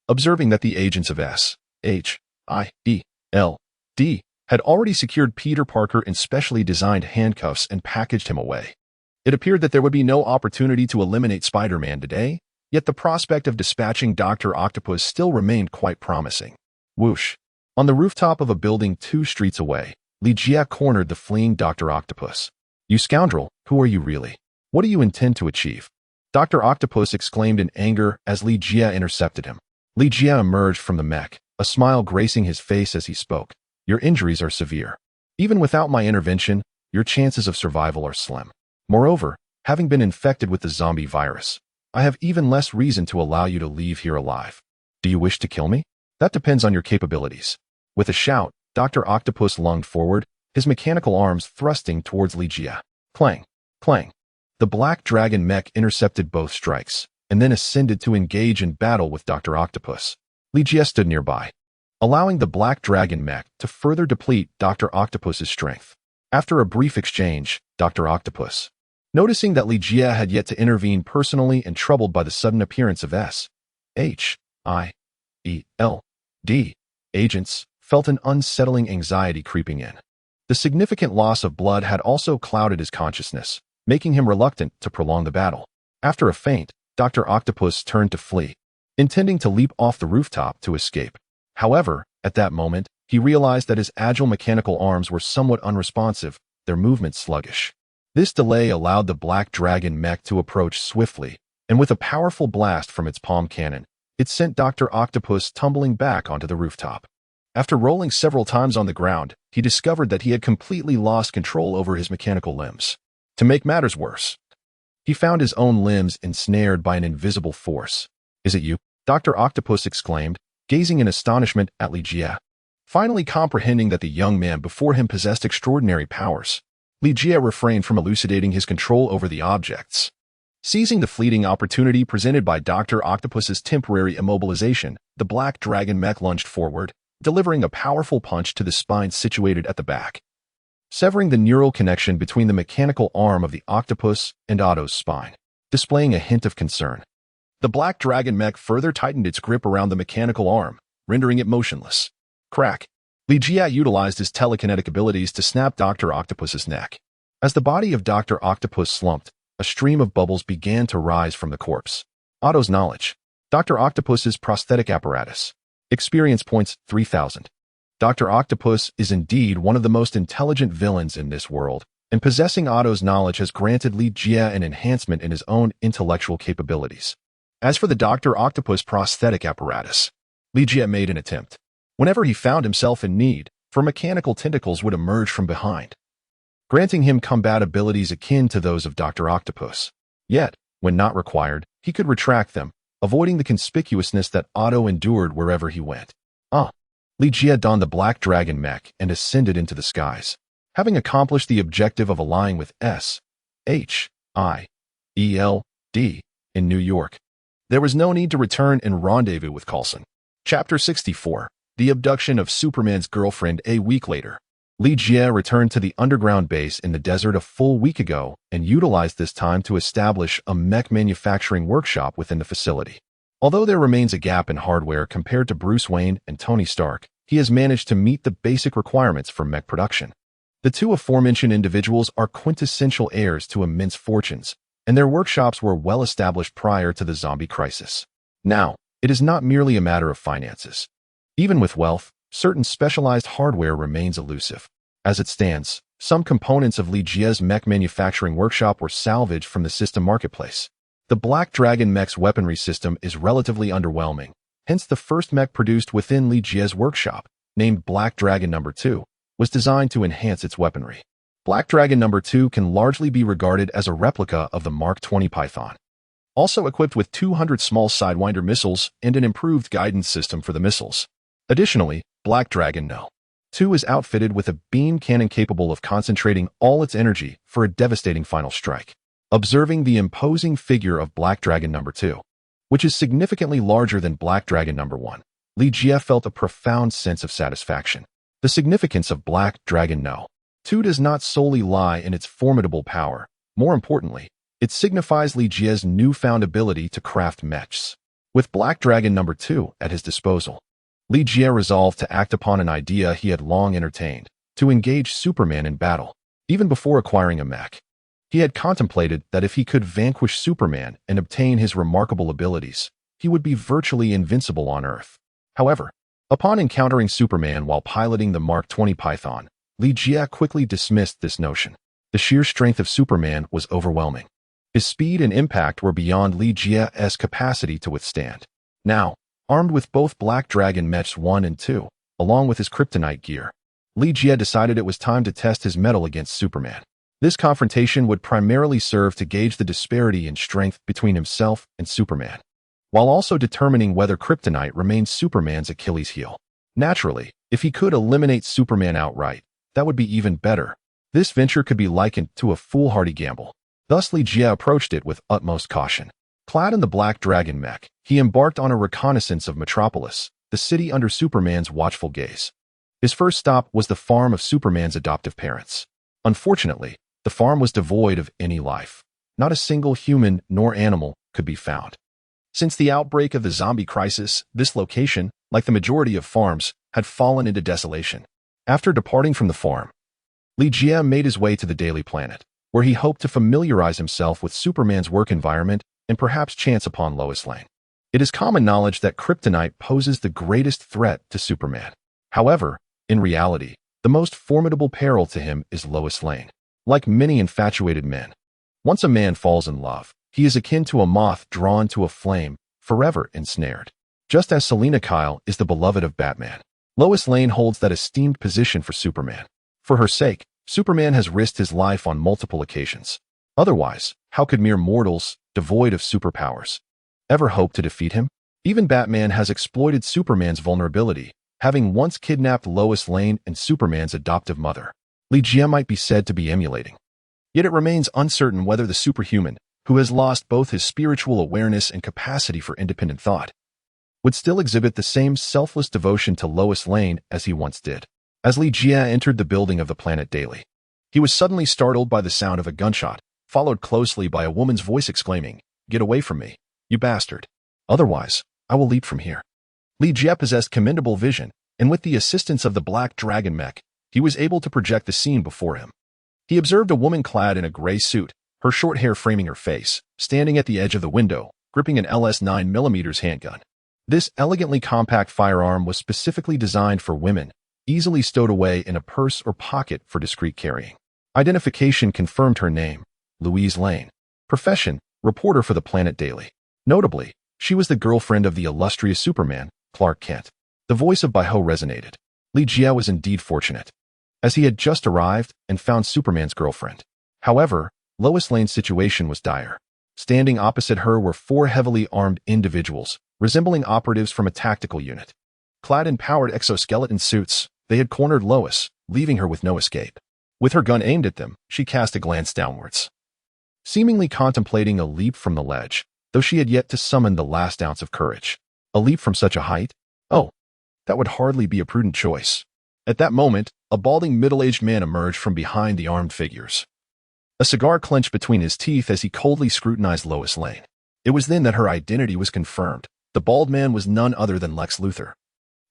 observing that the agents of S.H.I.E.L.D. had already secured Peter Parker in specially designed handcuffs and packaged him away. It appeared that there would be no opportunity to eliminate Spider-Man today, yet the prospect of dispatching Dr. Octopus still remained quite promising. Whoosh! On the rooftop of a building 2 streets away, Jia cornered the fleeing Dr. Octopus. You scoundrel, who are you really? What do you intend to achieve? Dr. Octopus exclaimed in anger as Jia intercepted him. Jia emerged from the mech, a smile gracing his face as he spoke. Your injuries are severe. Even without my intervention, your chances of survival are slim. Moreover, having been infected with the zombie virus, I have even less reason to allow you to leave here alive. Do you wish to kill me? That depends on your capabilities. With a shout, Dr. Octopus lunged forward, his mechanical arms thrusting towards Jia. Clang! Clang! The Black Dragon mech intercepted both strikes, and then ascended to engage in battle with Dr. Octopus. Jia stood nearby, allowing the Black Dragon mech to further deplete Dr. Octopus's strength. After a brief exchange, Dr. Octopus, noticing that Jia had yet to intervene personally and troubled by the sudden appearance of S.H.I.E.L.D. agents, felt an unsettling anxiety creeping in. The significant loss of blood had also clouded his consciousness, making him reluctant to prolong the battle. After a feint, Dr. Octopus turned to flee, intending to leap off the rooftop to escape. However, at that moment, he realized that his agile mechanical arms were somewhat unresponsive, their movements sluggish. This delay allowed the Black Dragon mech to approach swiftly, and with a powerful blast from its palm cannon, it sent Dr. Octopus tumbling back onto the rooftop. After rolling several times on the ground, he discovered that he had completely lost control over his mechanical limbs. To make matters worse, he found his own limbs ensnared by an invisible force. Is it you? Dr. Octopus exclaimed, gazing in astonishment at Jia. Finally comprehending that the young man before him possessed extraordinary powers, Jia refrained from elucidating his control over the objects. Seizing the fleeting opportunity presented by Dr. Octopus's temporary immobilization, the Black Dragon mech lunged forward, delivering a powerful punch to the spine situated at the back, severing the neural connection between the mechanical arm of the octopus and Otto's spine, displaying a hint of concern. The Black Dragon mech further tightened its grip around the mechanical arm, rendering it motionless. Crack! Jia utilized his telekinetic abilities to snap Dr. Octopus's neck. As the body of Dr. Octopus slumped, a stream of bubbles began to rise from the corpse. Otto's knowledge. Dr. Octopus's prosthetic apparatus. Experience points 3,000. Dr. Octopus is indeed one of the most intelligent villains in this world, and possessing Otto's knowledge has granted Jia an enhancement in his own intellectual capabilities. As for the Dr. Octopus prosthetic apparatus, Jia made an attempt. Whenever he found himself in need, for mechanical tentacles would emerge from behind, granting him combat abilities akin to those of Dr. Octopus. Yet, when not required, he could retract them, avoiding the conspicuousness that Otto endured wherever he went. Li Jie donned the black dragon mech and ascended into the skies. Having accomplished the objective of allying with S.H.I.E.L.D. in New York, there was no need to return and rendezvous with Coulson. Chapter 64. The abduction of Superman's girlfriend. A week later, Li Jie returned to the underground base in the desert a full week ago and utilized this time to establish a mech manufacturing workshop within the facility. Although there remains a gap in hardware compared to Bruce Wayne and Tony Stark, he has managed to meet the basic requirements for mech production. The two aforementioned individuals are quintessential heirs to immense fortunes, and their workshops were well established prior to the zombie crisis. Now, it is not merely a matter of finances. Even with wealth, certain specialized hardware remains elusive. As it stands, some components of Li Jie's mech manufacturing workshop were salvaged from the system marketplace. The Black Dragon mech's weaponry system is relatively underwhelming, hence the first mech produced within Li Jie's workshop, named Black Dragon No. 2, was designed to enhance its weaponry. Black Dragon No. 2 can largely be regarded as a replica of the Mark 20 Python. Also equipped with 200 small Sidewinder missiles and an improved guidance system for the missiles. Additionally, Black Dragon No. 2 is outfitted with a beam cannon capable of concentrating all its energy for a devastating final strike. Observing the imposing figure of Black Dragon No. 2, which is significantly larger than Black Dragon No. 1, Li Jie felt a profound sense of satisfaction. The significance of Black Dragon No. 2 does not solely lie in its formidable power. More importantly, it signifies Li Jie's newfound ability to craft mechs. With Black Dragon No. 2 at his disposal, Li Jie resolved to act upon an idea he had long entertained, to engage Superman in battle. Even before acquiring a mech, he had contemplated that if he could vanquish Superman and obtain his remarkable abilities, he would be virtually invincible on Earth. However, upon encountering Superman while piloting the Mark 20 Python, Li Jie quickly dismissed this notion. The sheer strength of Superman was overwhelming. His speed and impact were beyond Li Jie's capacity to withstand. Now, armed with both Black Dragon Mechs 1 and 2, along with his kryptonite gear, Li Jie decided it was time to test his mettle against Superman. This confrontation would primarily serve to gauge the disparity in strength between himself and Superman, while also determining whether kryptonite remains Superman's Achilles heel. Naturally, if he could eliminate Superman outright, that would be even better. This venture could be likened to a foolhardy gamble. Thus Li Jie approached it with utmost caution. Clad in the Black Dragon mech, he embarked on a reconnaissance of Metropolis, the city under Superman's watchful gaze. His first stop was the farm of Superman's adoptive parents. Unfortunately, the farm was devoid of any life. Not a single human nor animal could be found. Since the outbreak of the zombie crisis, this location, like the majority of farms, had fallen into desolation. After departing from the farm, Li Jie made his way to the Daily Planet, where he hoped to familiarize himself with Superman's work environment and perhaps chance upon Lois Lane. It is common knowledge that kryptonite poses the greatest threat to Superman. However, in reality, the most formidable peril to him is Lois Lane. Like many infatuated men, once a man falls in love, he is akin to a moth drawn to a flame, forever ensnared. Just as Selina Kyle is the beloved of Batman, Lois Lane holds that esteemed position for Superman. For her sake, Superman has risked his life on multiple occasions. Otherwise, how could mere mortals, devoid of superpowers, ever hope to defeat him? Even Batman has exploited Superman's vulnerability, having once kidnapped Lois Lane and Superman's adoptive mother. Li Jie might be said to be emulating. Yet it remains uncertain whether the superhuman, who has lost both his spiritual awareness and capacity for independent thought, would still exhibit the same selfless devotion to Lois Lane as he once did. As Li Jie entered the building of the Planet Daily, he was suddenly startled by the sound of a gunshot, followed closely by a woman's voice exclaiming, "Get away from me, you bastard. Otherwise, I will leap from here." Li Jie possessed commendable vision, and with the assistance of the Black Dragon mech, he was able to project the scene before him. He observed a woman clad in a gray suit, her short hair framing her face, standing at the edge of the window, gripping an LS 9mm handgun. This elegantly compact firearm was specifically designed for women, easily stowed away in a purse or pocket for discreet carrying. Identification confirmed her name, Louise Lane. Profession, reporter for the Planet Daily. Notably, she was the girlfriend of the illustrious Superman, Clark Kent. The voice of Baiho resonated. Li Jie was indeed fortunate, as he had just arrived and found Superman's girlfriend. However, Lois Lane's situation was dire. Standing opposite her were four heavily armed individuals, resembling operatives from a tactical unit. Clad in powered exoskeleton suits, they had cornered Lois, leaving her with no escape. With her gun aimed at them, she cast a glance downwards, seemingly contemplating a leap from the ledge, though she had yet to summon the last ounce of courage. A leap from such a height? Oh, that would hardly be a prudent choice. At that moment, a balding middle-aged man emerged from behind the armed figures. A cigar clenched between his teeth as he coldly scrutinized Lois Lane. It was then that her identity was confirmed. The bald man was none other than Lex Luthor,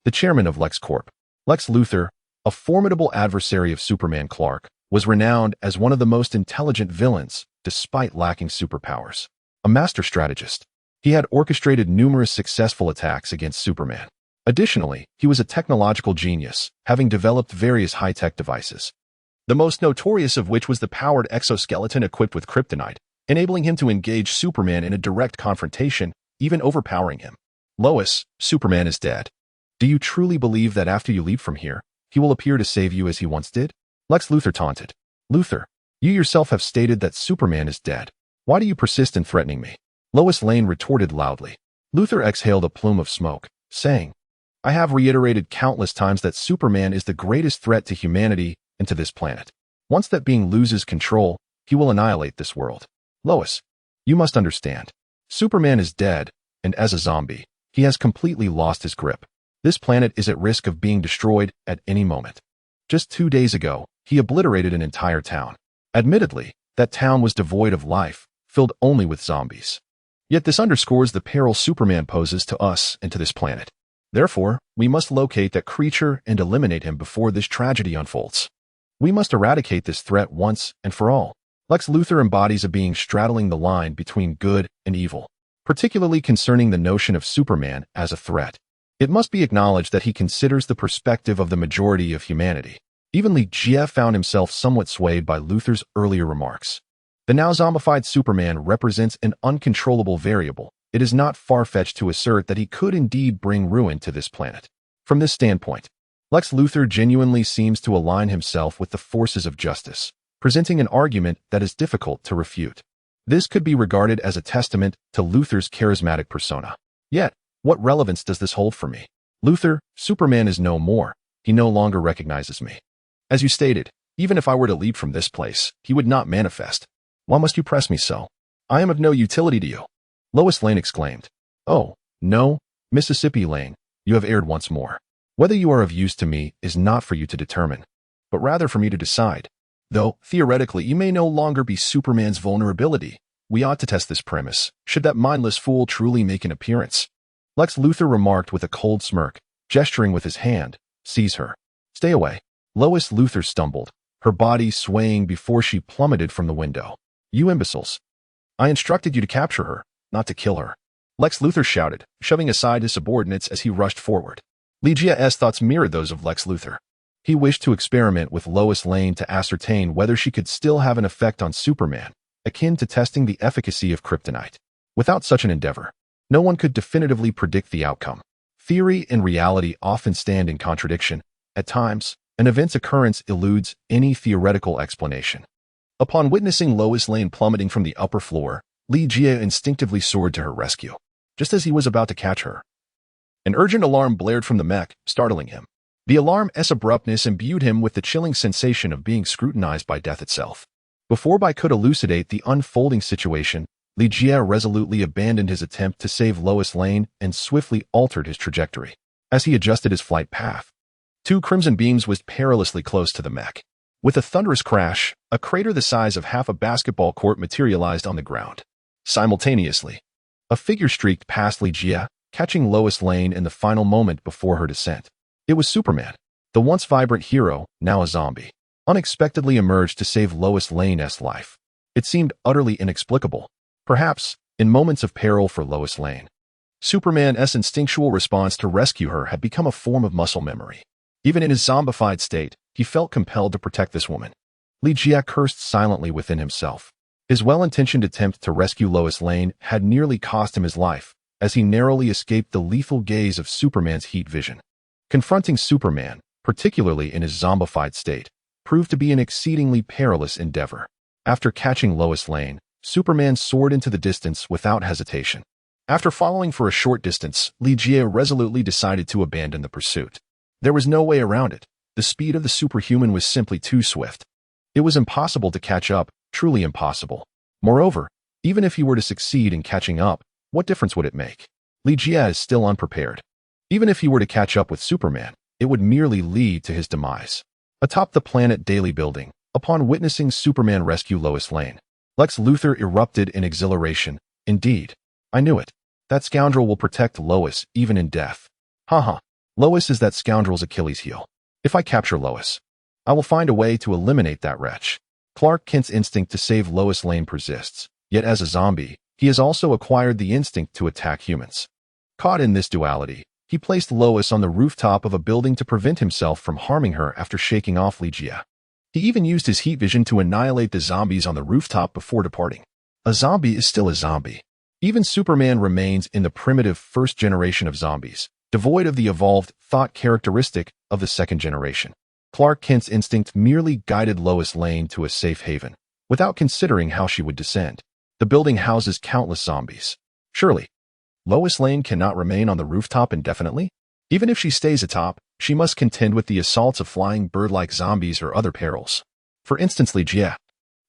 the chairman of LexCorp. Lex Luthor, a formidable adversary of Superman Clark, was renowned as one of the most intelligent villains, despite lacking superpowers. A master strategist, he had orchestrated numerous successful attacks against Superman. Additionally, he was a technological genius, having developed various high-tech devices, the most notorious of which was the powered exoskeleton equipped with kryptonite, enabling him to engage Superman in a direct confrontation, even overpowering him. Lois, Superman is dead. Do you truly believe that after you leave from here, he will appear to save you as he once did? Lex Luthor taunted. Luthor, you yourself have stated that Superman is dead. Why do you persist in threatening me? Lois Lane retorted loudly. Luthor exhaled a plume of smoke, saying, I have reiterated countless times that Superman is the greatest threat to humanity and to this planet. Once that being loses control, he will annihilate this world. Lois, you must understand. Superman is dead, and as a zombie, he has completely lost his grip. This planet is at risk of being destroyed at any moment. Just 2 days ago, he obliterated an entire town. Admittedly, that town was devoid of life, filled only with zombies. Yet this underscores the peril Superman poses to us and to this planet. Therefore, we must locate that creature and eliminate him before this tragedy unfolds. We must eradicate this threat once and for all. Lex Luthor embodies a being straddling the line between good and evil, particularly concerning the notion of Superman as a threat. It must be acknowledged that he considers the perspective of the majority of humanity. Even Lee Jia found himself somewhat swayed by Luthor's earlier remarks. The now zombified Superman represents an uncontrollable variable. It is not far-fetched to assert that he could indeed bring ruin to this planet. From this standpoint, Lex Luthor genuinely seems to align himself with the forces of justice, presenting an argument that is difficult to refute. This could be regarded as a testament to Luthor's charismatic persona. Yet, what relevance does this hold for me? Luthor, Superman is no more. He no longer recognizes me. As you stated, even if I were to leap from this place, he would not manifest. Why must you press me so? I am of no utility to you. Lois Lane exclaimed. Oh, no, Mississippi Lane, you have erred once more. Whether you are of use to me is not for you to determine, but rather for me to decide. Though, theoretically, you may no longer be Superman's vulnerability. We ought to test this premise, should that mindless fool truly make an appearance. Lex Luthor remarked with a cold smirk, gesturing with his hand. Seize her. Stay away. Lois Luthor stumbled, her body swaying before she plummeted from the window. You imbeciles. I instructed you to capture her, not to kill her. Lex Luthor shouted, shoving aside his subordinates as he rushed forward. Lee Jia's thoughts mirrored those of Lex Luthor. He wished to experiment with Lois Lane to ascertain whether she could still have an effect on Superman, akin to testing the efficacy of kryptonite. Without such an endeavor, no one could definitively predict the outcome. Theory and reality often stand in contradiction. At times, an event's occurrence eludes any theoretical explanation. Upon witnessing Lois Lane plummeting from the upper floor, Lee Jia instinctively soared to her rescue. Just as he was about to catch her, an urgent alarm blared from the mech, startling him. The alarm's abruptness imbued him with the chilling sensation of being scrutinized by death itself. Before Bai could elucidate the unfolding situation, Lee Jia resolutely abandoned his attempt to save Lois Lane and swiftly altered his trajectory. As he adjusted his flight path, 2 crimson beams whizzed perilously close to the mech. With a thunderous crash, a crater the size of half a basketball court materialized on the ground. Simultaneously, a figure streaked past Lee Jia, catching Lois Lane in the final moment before her descent. It was Superman, the once vibrant hero, now a zombie, unexpectedly emerged to save Lois Lane's life. It seemed utterly inexplicable. Perhaps, in moments of peril for Lois Lane, Superman's instinctual response to rescue her had become a form of muscle memory. Even in his zombified state, he felt compelled to protect this woman. Lee Jia cursed silently within himself. His well-intentioned attempt to rescue Lois Lane had nearly cost him his life, as he narrowly escaped the lethal gaze of Superman's heat vision. Confronting Superman, particularly in his zombified state, proved to be an exceedingly perilous endeavor. After catching Lois Lane, Superman soared into the distance without hesitation. After following for a short distance, Li resolutely decided to abandon the pursuit. There was no way around it. The speed of the superhuman was simply too swift. It was impossible to catch up, truly impossible. Moreover, even if he were to succeed in catching up, what difference would it make? Li is still unprepared. Even if he were to catch up with Superman, it would merely lead to his demise. Atop the Planet Daily building, upon witnessing Superman rescue Lois Lane, Lex Luthor erupted in exhilaration. Indeed, I knew it. That scoundrel will protect Lois even in death. Haha, Lois is that scoundrel's Achilles heel. If I capture Lois, I will find a way to eliminate that wretch. Clark Kent's instinct to save Lois Lane persists, yet as a zombie, he has also acquired the instinct to attack humans. Caught in this duality, he placed Lois on the rooftop of a building to prevent himself from harming her after shaking off Li. He even used his heat vision to annihilate the zombies on the rooftop before departing. A zombie is still a zombie. Even Superman remains in the primitive first generation of zombies, devoid of the evolved thought characteristic of the second generation. Clark Kent's instinct merely guided Lois Lane to a safe haven, without considering how she would descend. The building houses countless zombies. Surely, Lois Lane cannot remain on the rooftop indefinitely? Even if she stays atop, she must contend with the assaults of flying bird-like zombies or other perils. For instance, Li,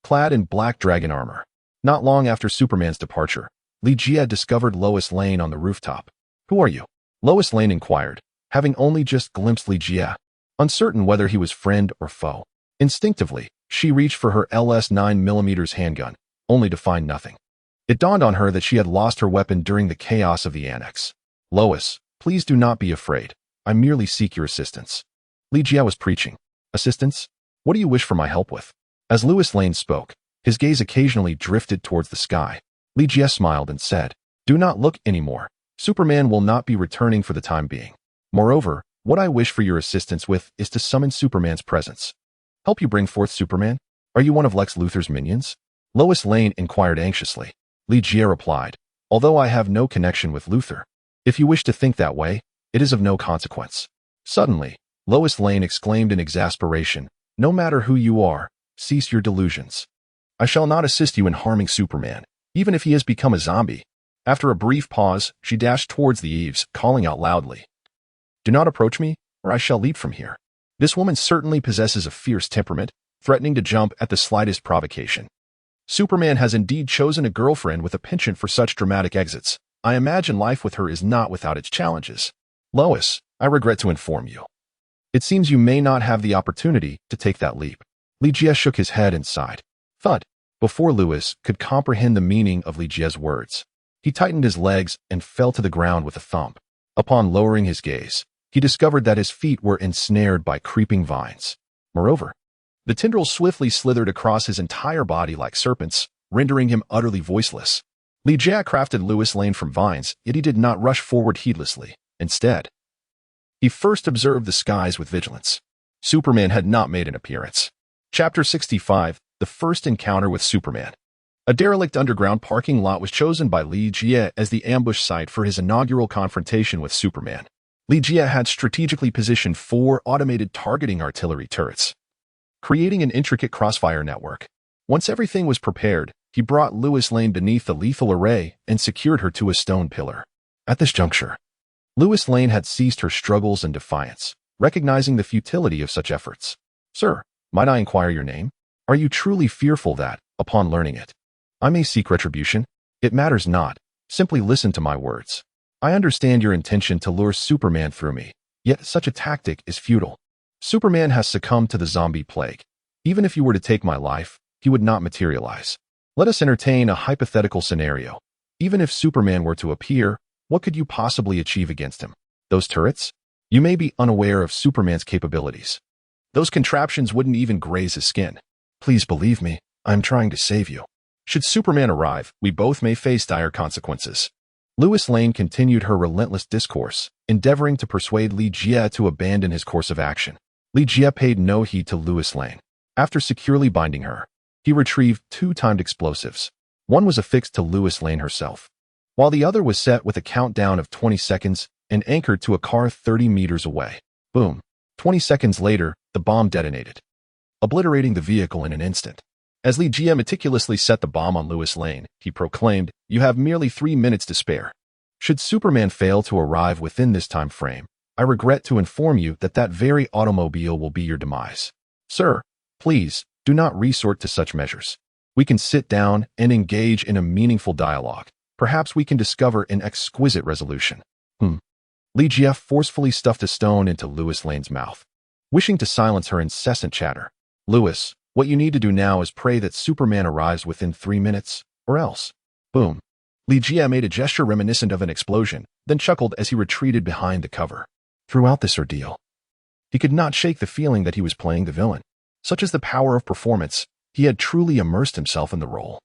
clad in black dragon armor. Not long after Superman's departure, Li discovered Lois Lane on the rooftop. Who are you? Lois Lane inquired, having only just glimpsed Li, uncertain whether he was friend or foe. Instinctively, she reached for her LS 9mm handgun, only to find nothing. It dawned on her that she had lost her weapon during the chaos of the annex. Lois, please do not be afraid. I merely seek your assistance. Li was preaching. Assistance? What do you wish for my help with? As Lois Lane spoke, his gaze occasionally drifted towards the sky. Li smiled and said, do not look anymore. Superman will not be returning for the time being. Moreover, what I wish for your assistance with is to summon Superman's presence. Help you bring forth Superman? Are you one of Lex Luthor's minions? Lois Lane inquired anxiously. Li replied, although I have no connection with Luthor. If you wish to think that way, it is of no consequence. Suddenly, Lois Lane exclaimed in exasperation, no matter who you are, cease your delusions. I shall not assist you in harming Superman, even if he has become a zombie. After a brief pause, she dashed towards the eaves, calling out loudly, do not approach me, or I shall leap from here. This woman certainly possesses a fierce temperament, threatening to jump at the slightest provocation. Superman has indeed chosen a girlfriend with a penchant for such dramatic exits. I imagine life with her is not without its challenges. Lois, I regret to inform you. It seems you may not have the opportunity to take that leap. Li shook his head and sighed. Thud. Before Lewis could comprehend the meaning of Li words, he tightened his legs and fell to the ground with a thump. Upon lowering his gaze, he discovered that his feet were ensnared by creeping vines. Moreover, the tendrils swiftly slithered across his entire body like serpents, rendering him utterly voiceless. Li crafted Lois Lane from vines, yet he did not rush forward heedlessly. Instead, he first observed the skies with vigilance. Superman had not made an appearance. Chapter 65, The First Encounter with Superman. A derelict underground parking lot was chosen by Li as the ambush site for his inaugural confrontation with Superman. Li had strategically positioned 4 automated targeting artillery turrets, creating an intricate crossfire network. Once everything was prepared, he brought Lois Lane beneath the lethal array and secured her to a stone pillar. At this juncture, Lois Lane had ceased her struggles and defiance, recognizing the futility of such efforts. Sir, might I inquire your name? Are you truly fearful that, upon learning it, I may seek retribution? It matters not. Simply listen to my words. I understand your intention to lure Superman through me, yet such a tactic is futile. Superman has succumbed to the zombie plague. Even if you were to take my life, he would not materialize. Let us entertain a hypothetical scenario. Even if Superman were to appear, what could you possibly achieve against him? Those turrets? You may be unaware of Superman's capabilities. Those contraptions wouldn't even graze his skin. Please believe me, I'm trying to save you. Should Superman arrive, we both may face dire consequences. Lois Lane continued her relentless discourse, endeavoring to persuade Li to abandon his course of action. Li paid no heed to Lois Lane. After securely binding her, he retrieved 2 timed explosives. One was affixed to Lois Lane herself, while the other was set with a countdown of 20 seconds and anchored to a car 30 meters away. Boom. 20 seconds later, the bomb detonated, obliterating the vehicle in an instant. As Li Jie meticulously set the bomb on Lois Lane, he proclaimed, "You have merely 3 minutes to spare. Should Superman fail to arrive within this time frame, I regret to inform you that that very automobile will be your demise. Sir, please, do not resort to such measures. We can sit down and engage in a meaningful dialogue. Perhaps we can discover an exquisite resolution." Li Jie forcefully stuffed a stone into Lois Lane's mouth, wishing to silence her incessant chatter. "Lois, what you need to do now is pray that Superman arrives within 3 minutes, or else." Boom. Li Jie made a gesture reminiscent of an explosion, then chuckled as he retreated behind the cover. Throughout this ordeal, he could not shake the feeling that he was playing the villain. Such is the power of performance. He had truly immersed himself in the role.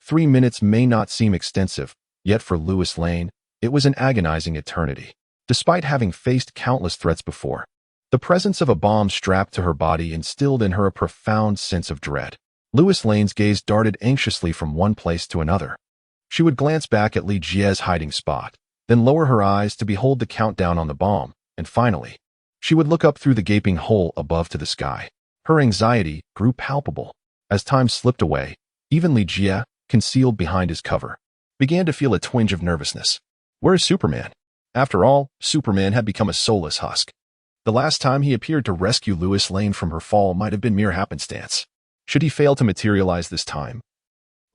3 minutes may not seem extensive, yet for Lois Lane, it was an agonizing eternity. Despite having faced countless threats before, the presence of a bomb strapped to her body instilled in her a profound sense of dread. Lois Lane's gaze darted anxiously from one place to another. She would glance back at Li Jie's hiding spot, then lower her eyes to behold the countdown on the bomb, and finally, she would look up through the gaping hole above to the sky. Her anxiety grew palpable. As time slipped away, even Li Jie, concealed behind his cover, began to feel a twinge of nervousness. Where is Superman? After all, Superman had become a soulless husk. The last time he appeared to rescue Lois Lane from her fall might have been mere happenstance. Should he fail to materialize this time,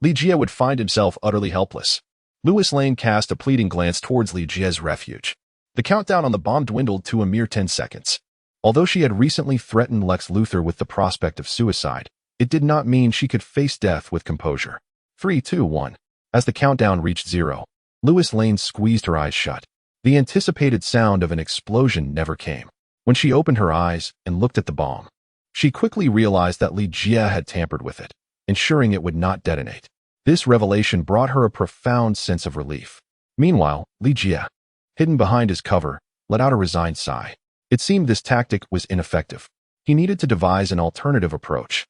Li Jie would find himself utterly helpless. Lois Lane cast a pleading glance towards Li Jie's refuge. The countdown on the bomb dwindled to a mere 10 seconds. Although she had recently threatened Lex Luthor with the prospect of suicide, it did not mean she could face death with composure. 3, 2, 1. As the countdown reached 0, Lois Lane squeezed her eyes shut. The anticipated sound of an explosion never came. When she opened her eyes and looked at the bomb, she quickly realized that Li Jie had tampered with it, ensuring it would not detonate. This revelation brought her a profound sense of relief. Meanwhile, Li Jie, hidden behind his cover, let out a resigned sigh. It seemed this tactic was ineffective. He needed to devise an alternative approach.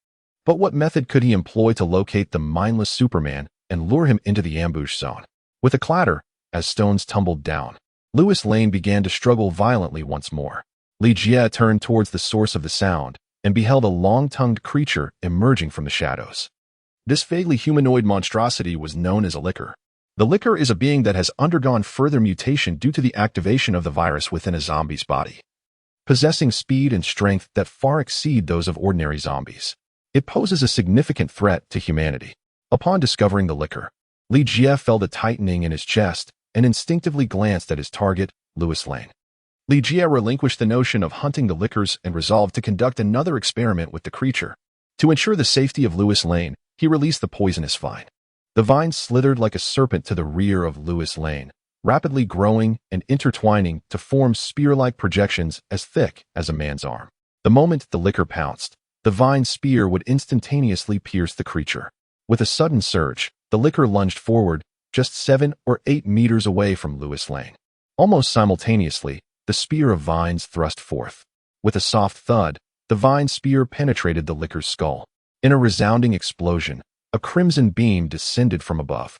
But what method could he employ to locate the mindless Superman and lure him into the ambush zone? With a clatter, as stones tumbled down, Lois Lane began to struggle violently once more. Li Jie turned towards the source of the sound and beheld a long-tongued creature emerging from the shadows. This vaguely humanoid monstrosity was known as a licker. The licker is a being that has undergone further mutation due to the activation of the virus within a zombie's body. Possessing speed and strength that far exceed those of ordinary zombies, it poses a significant threat to humanity. Upon discovering the licker, Li Jie felt a tightening in his chest and instinctively glanced at his target, Lois Lane. Li Jie relinquished the notion of hunting the lickers and resolved to conduct another experiment with the creature. To ensure the safety of Lois Lane, he released the poisonous vine. The vine slithered like a serpent to the rear of Lois Lane, rapidly growing and intertwining to form spear-like projections as thick as a man's arm. The moment the licker pounced, the vine spear would instantaneously pierce the creature. With a sudden surge, the licker lunged forward, just 7 or 8 meters away from Lois Lane. Almost simultaneously, the spear of vines thrust forth. With a soft thud, the vine spear penetrated the licker's skull. In a resounding explosion, a crimson beam descended from above,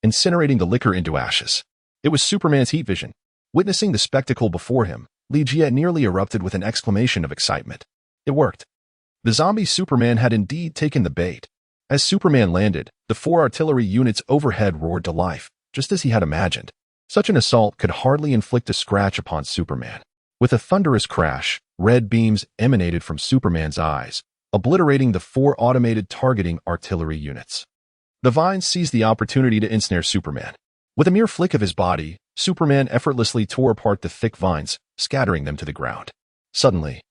incinerating the licker into ashes. It was Superman's heat vision. Witnessing the spectacle before him, Li Jie nearly erupted with an exclamation of excitement. It worked. The zombie Superman had indeed taken the bait. As Superman landed, the 4 artillery units overhead roared to life, just as he had imagined. Such an assault could hardly inflict a scratch upon Superman. With a thunderous crash, red beams emanated from Superman's eyes, obliterating the 4 automated targeting artillery units. The vines seized the opportunity to ensnare Superman. With a mere flick of his body, Superman effortlessly tore apart the thick vines, scattering them to the ground. Suddenly,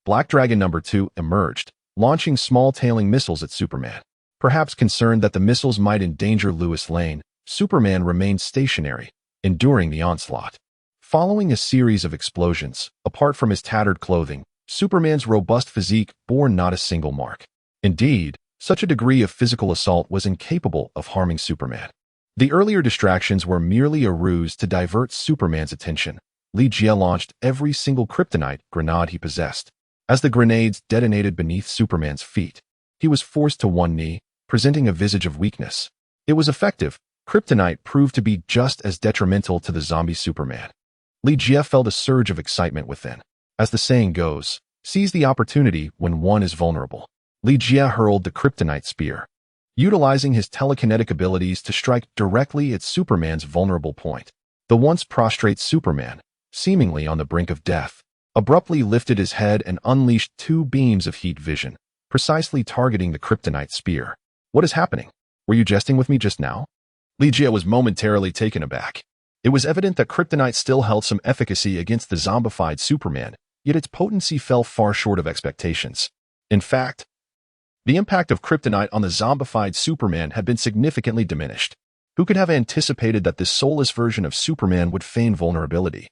Black Dragon number 2 emerged, launching small tailing missiles at Superman. Perhaps concerned that the missiles might endanger Lois Lane, Superman remained stationary, enduring the onslaught. Following a series of explosions, apart from his tattered clothing, Superman's robust physique bore not a single mark. Indeed, such a degree of physical assault was incapable of harming Superman. The earlier distractions were merely a ruse to divert Superman's attention. Li Jie launched every single kryptonite grenade he possessed. As the grenades detonated beneath Superman's feet, he was forced to one knee, presenting a visage of weakness. It was effective. Kryptonite proved to be just as detrimental to the zombie Superman. Li Jie felt a surge of excitement within. As the saying goes, seize the opportunity when one is vulnerable. Li Jie hurled the kryptonite spear, utilizing his telekinetic abilities to strike directly at Superman's vulnerable point. The once prostrate Superman, seemingly on the brink of death, abruptly lifted his head and unleashed two beams of heat vision, precisely targeting the kryptonite spear. What is happening? Were you jesting with me just now? Li Jie was momentarily taken aback. It was evident that kryptonite still held some efficacy against the zombified Superman, yet its potency fell far short of expectations. In fact, the impact of kryptonite on the zombified Superman had been significantly diminished. Who could have anticipated that this soulless version of Superman would feign vulnerability,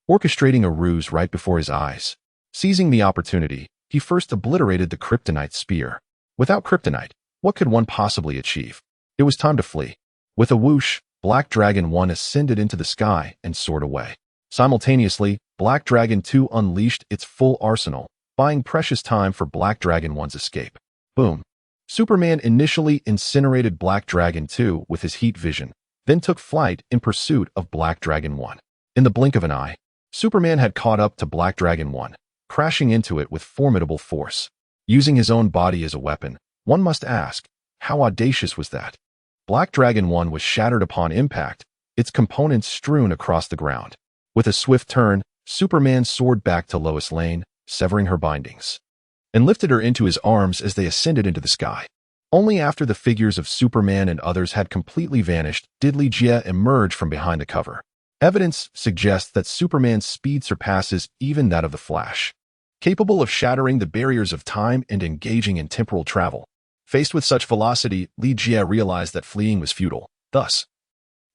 orchestrating a ruse right before his eyes? Seizing the opportunity, he first obliterated the kryptonite spear. Without kryptonite, what could one possibly achieve? It was time to flee. With a whoosh, Black Dragon 1 ascended into the sky and soared away. Simultaneously, Black Dragon 2 unleashed its full arsenal, buying precious time for Black Dragon 1's escape. Boom. Superman initially incinerated Black Dragon 2 with his heat vision, then took flight in pursuit of Black Dragon 1. In the blink of an eye, Superman had caught up to Black Dragon 1, crashing into it with formidable force. Using his own body as a weapon, one must ask, how audacious was that? Black Dragon 1 was shattered upon impact, its components strewn across the ground. With a swift turn, Superman soared back to Lois Lane, severing her bindings, and lifted her into his arms as they ascended into the sky. Only after the figures of Superman and others had completely vanished did Li Jie emerge from behind the cover. Evidence suggests that Superman's speed surpasses even that of the Flash, capable of shattering the barriers of time and engaging in temporal travel. Faced with such velocity, Li Jie realized that fleeing was futile. Thus,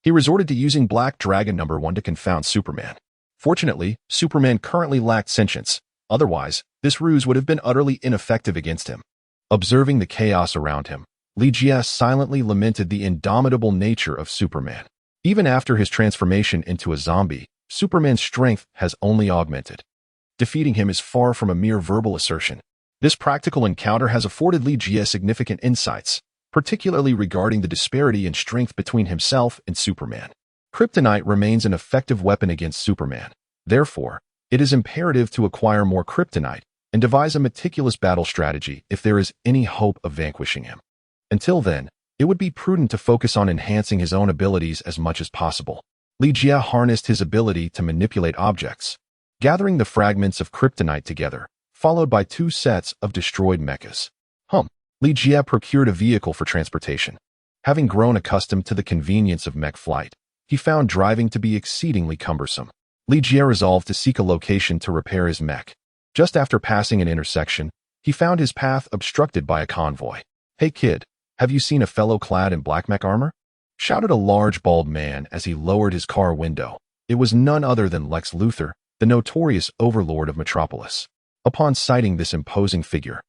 he resorted to using Black Dragon number 1 to confound Superman. Fortunately, Superman currently lacked sentience. Otherwise, this ruse would have been utterly ineffective against him. Observing the chaos around him, Li Jie silently lamented the indomitable nature of Superman. Even after his transformation into a zombie, Superman's strength has only augmented. Defeating him is far from a mere verbal assertion. This practical encounter has afforded Li Jie significant insights, particularly regarding the disparity in strength between himself and Superman. Kryptonite remains an effective weapon against Superman. Therefore, it is imperative to acquire more kryptonite and devise a meticulous battle strategy if there is any hope of vanquishing him. Until then, it would be prudent to focus on enhancing his own abilities as much as possible. Li Jie harnessed his ability to manipulate objects, gathering the fragments of kryptonite together, followed by 2 sets of destroyed mechas. Li Jie procured a vehicle for transportation. Having grown accustomed to the convenience of mech flight, he found driving to be exceedingly cumbersome. Li Jie resolved to seek a location to repair his mech. Just after passing an intersection, he found his path obstructed by a convoy. "Hey kid, have you seen a fellow clad in black mech armor?" shouted a large bald man as he lowered his car window. It was none other than Lex Luthor, the notorious overlord of Metropolis. Upon sighting this imposing figure,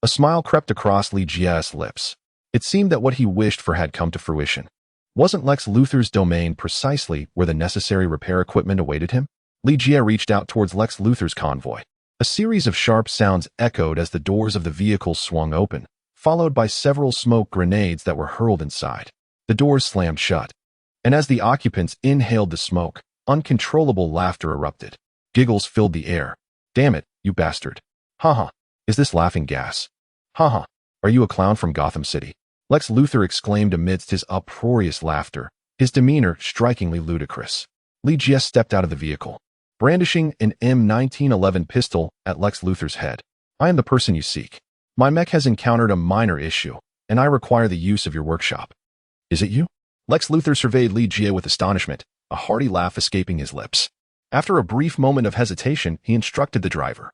a smile crept across Li Jie's lips. It seemed that what he wished for had come to fruition. Wasn't Lex Luthor's domain precisely where the necessary repair equipment awaited him? Li Jie reached out towards Lex Luthor's convoy. A series of sharp sounds echoed as the doors of the vehicle swung open, followed by several smoke grenades that were hurled inside. The doors slammed shut, and as the occupants inhaled the smoke, uncontrollable laughter erupted. Giggles filled the air. "Damn it, you bastard. Haha. Is this laughing gas? Haha. Are you a clown from Gotham City?" Lex Luthor exclaimed amidst his uproarious laughter, his demeanor strikingly ludicrous. Li Jie stepped out of the vehicle, brandishing an M1911 pistol at Lex Luthor's head. "I am the person you seek. My mech has encountered a minor issue, and I require the use of your workshop." "Is it you?" Lex Luthor surveyed Li Jie with astonishment, a hearty laugh escaping his lips. After a brief moment of hesitation, he instructed the driver,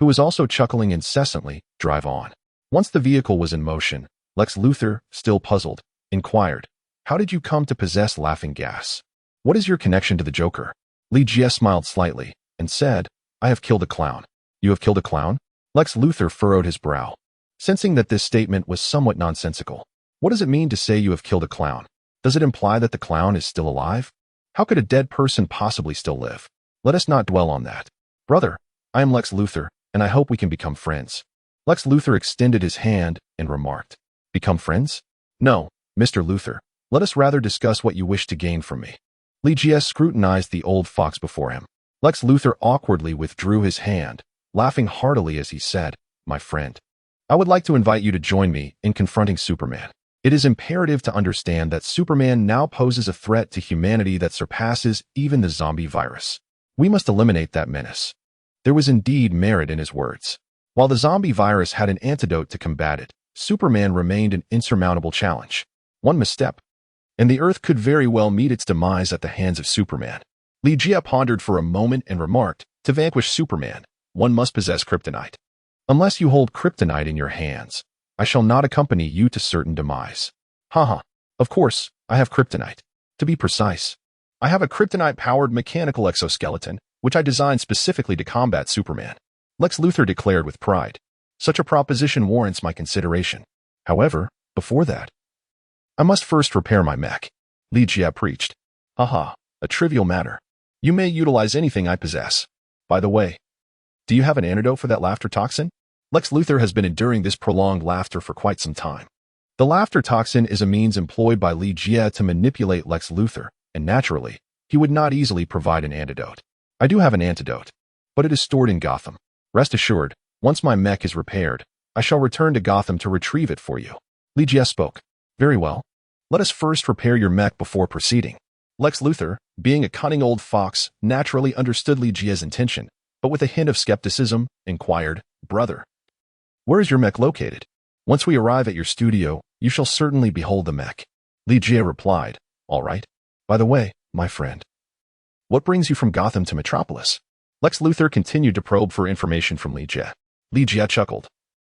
who was also chuckling incessantly, drive on. Once the vehicle was in motion, Lex Luthor, still puzzled, inquired, "How did you come to possess laughing gas? What is your connection to the Joker?" Li Jie smiled slightly and said, "I have killed a clown." "You have killed a clown?" Lex Luthor furrowed his brow, sensing that this statement was somewhat nonsensical. What does it mean to say you have killed a clown? Does it imply that the clown is still alive? How could a dead person possibly still live? Let us not dwell on that. "Brother, I am Lex Luthor, and I hope we can become friends." Lex Luthor extended his hand and remarked, "Become friends? No, Mr. Luthor. Let us rather discuss what you wish to gain from me." Li Jie scrutinized the old fox before him. Lex Luthor awkwardly withdrew his hand, laughing heartily as he said, "My friend, I would like to invite you to join me in confronting Superman. It is imperative to understand that Superman now poses a threat to humanity that surpasses even the zombie virus. We must eliminate that menace. There was indeed merit in his words. While the zombie virus had an antidote to combat it, Superman remained an insurmountable challenge. One misstep, and the Earth could very well meet its demise at the hands of Superman. Li pondered for a moment and remarked, "To vanquish Superman, one must possess kryptonite. Unless you hold kryptonite in your hands, I shall not accompany you to certain demise." Haha. Of course, I have kryptonite. To be precise, I have a kryptonite-powered mechanical exoskeleton, which I designed specifically to combat Superman. Lex Luthor declared with pride. Such a proposition warrants my consideration. However, before that, I must first repair my mech. Li preached. Haha, a trivial matter. You may utilize anything I possess. By the way, do you have an antidote for that laughter toxin? Lex Luthor has been enduring this prolonged laughter for quite some time. The laughter toxin is a means employed by Li to manipulate Lex Luthor, and naturally, he would not easily provide an antidote. I do have an antidote, but it is stored in Gotham. Rest assured, once my mech is repaired, I shall return to Gotham to retrieve it for you. Li spoke. Very well. Let us first repair your mech before proceeding. Lex Luthor, being a cunning old fox, naturally understood Li intention, but with a hint of skepticism, inquired, "Brother, where is your mech located? Once we arrive at your studio, you shall certainly behold the mech." Li replied, "All right. By the way, my friend, what brings you from Gotham to Metropolis?" Lex Luthor continued to probe for information from Li chuckled.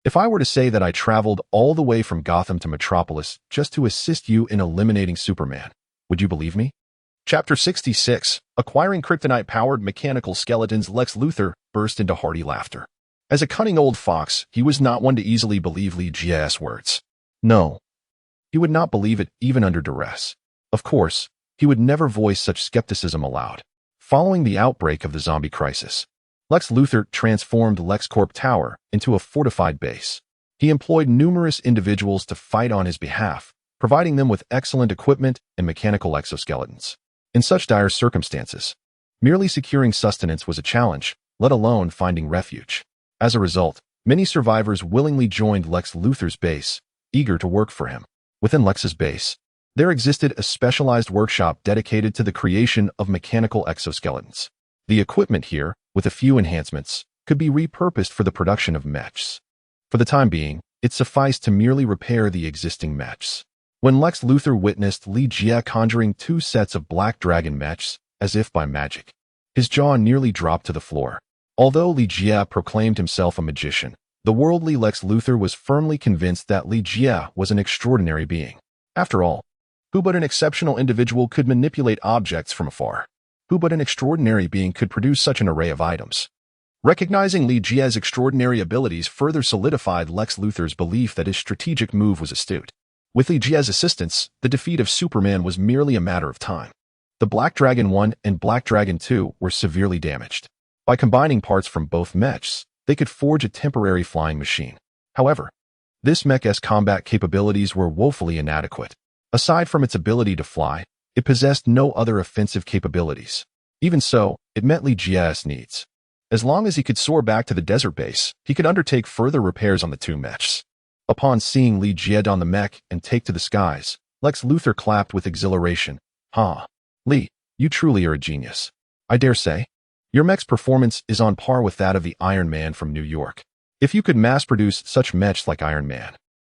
"If I were to say that I traveled all the way from Gotham to Metropolis just to assist you in eliminating Superman, would you believe me?" Chapter 66, Acquiring Kryptonite-Powered Mechanical Skeletons. Lex Luthor burst into hearty laughter. As a cunning old fox, he was not one to easily believe Li's words. No, he would not believe it even under duress. Of course, he would never voice such skepticism aloud. Following the outbreak of the zombie crisis, Lex Luthor transformed LexCorp Tower into a fortified base. He employed numerous individuals to fight on his behalf, providing them with excellent equipment and mechanical exoskeletons. In such dire circumstances, merely securing sustenance was a challenge, let alone finding refuge. As a result, many survivors willingly joined Lex Luthor's base, eager to work for him. Within Lex's base, there existed a specialized workshop dedicated to the creation of mechanical exoskeletons. The equipment here, with a few enhancements, could be repurposed for the production of mechs. For the time being, it sufficed to merely repair the existing mechs. When Lex Luthor witnessed Li conjuring 2 sets of Black Dragon mechs, as if by magic, his jaw nearly dropped to the floor. Although Li proclaimed himself a magician, the worldly Lex Luthor was firmly convinced that Li was an extraordinary being. After all, who but an exceptional individual could manipulate objects from afar? Who but an extraordinary being could produce such an array of items? Recognizing Li's extraordinary abilities further solidified Lex Luthor's belief that his strategic move was astute. With Li's assistance, the defeat of Superman was merely a matter of time. The Black Dragon 1 and Black Dragon 2 were severely damaged. By combining parts from both mechs, they could forge a temporary flying machine. However, this mech's combat capabilities were woefully inadequate. Aside from its ability to fly, it possessed no other offensive capabilities. Even so, it met Li's needs. As long as he could soar back to the desert base, he could undertake further repairs on the 2 mechs. Upon seeing Li on the mech and take to the skies, Lex Luthor clapped with exhilaration. "Ha! Li, you truly are a genius. I dare say, your mech's performance is on par with that of the Iron Man from New York. If you could mass-produce such mechs like Iron Man,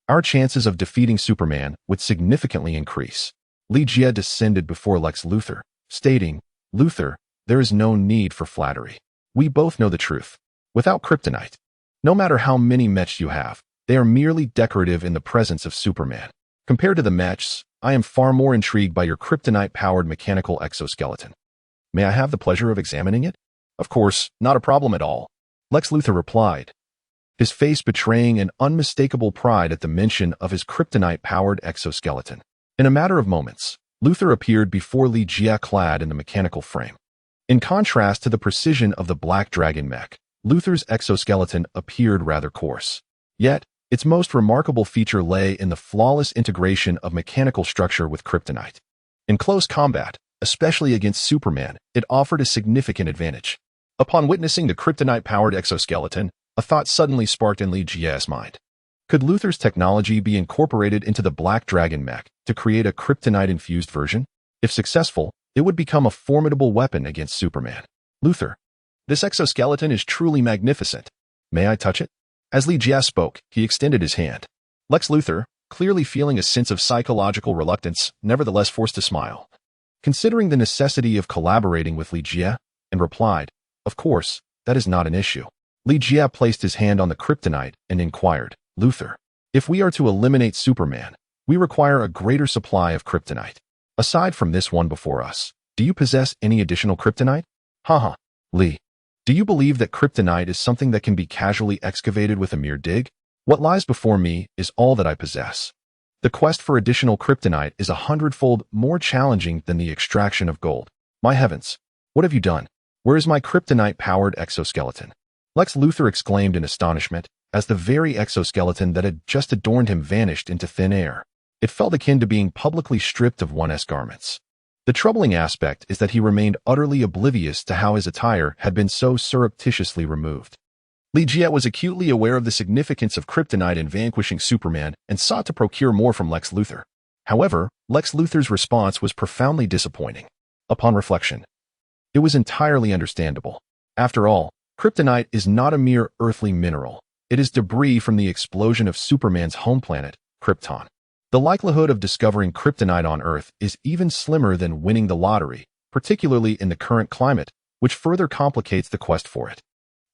our chances of defeating Superman would significantly increase." Li descended before Lex Luthor, stating, "Luthor, there is no need for flattery. We both know the truth. Without kryptonite, no matter how many mechs you have, they are merely decorative in the presence of Superman. Compared to the mechs, I am far more intrigued by your kryptonite-powered mechanical exoskeleton. May I have the pleasure of examining it?" "Of course, not a problem at all," Lex Luthor replied, his face betraying an unmistakable pride at the mention of his kryptonite-powered exoskeleton. In a matter of moments, Luthor appeared before Li clad in the mechanical frame. In contrast to the precision of the Black Dragon mech, Luthor's exoskeleton appeared rather coarse. Yet, its most remarkable feature lay in the flawless integration of mechanical structure with kryptonite. In close combat, especially against Superman, it offered a significant advantage. Upon witnessing the kryptonite-powered exoskeleton, a thought suddenly sparked in Li's mind. Could Luthor's technology be incorporated into the Black Dragon mech to create a kryptonite-infused version? If successful, it would become a formidable weapon against Superman. Luthor, this exoskeleton is truly magnificent. May I touch it? As Li Jie spoke, he extended his hand. Lex Luthor, clearly feeling a sense of psychological reluctance, nevertheless forced a smile. Considering the necessity of collaborating with Li Jie, and replied, "Of course, that is not an issue." Li Jie placed his hand on the kryptonite and inquired, "Luthor, if we are to eliminate Superman, we require a greater supply of kryptonite. Aside from this one before us, do you possess any additional kryptonite?" Haha, Li. Do you believe that kryptonite is something that can be casually excavated with a mere dig? What lies before me is all that I possess. The quest for additional kryptonite is 100-fold more challenging than the extraction of gold. My heavens, what have you done? Where is my kryptonite-powered exoskeleton? Lex Luthor exclaimed in astonishment as the very exoskeleton that had just adorned him vanished into thin air. It felt akin to being publicly stripped of one's garments. The troubling aspect is that he remained utterly oblivious to how his attire had been so surreptitiously removed. Li Jie was acutely aware of the significance of kryptonite in vanquishing Superman and sought to procure more from Lex Luthor. However, Lex Luthor's response was profoundly disappointing. Upon reflection, it was entirely understandable. After all, kryptonite is not a mere earthly mineral. It is debris from the explosion of Superman's home planet, Krypton. The likelihood of discovering kryptonite on Earth is even slimmer than winning the lottery, particularly in the current climate, which further complicates the quest for it.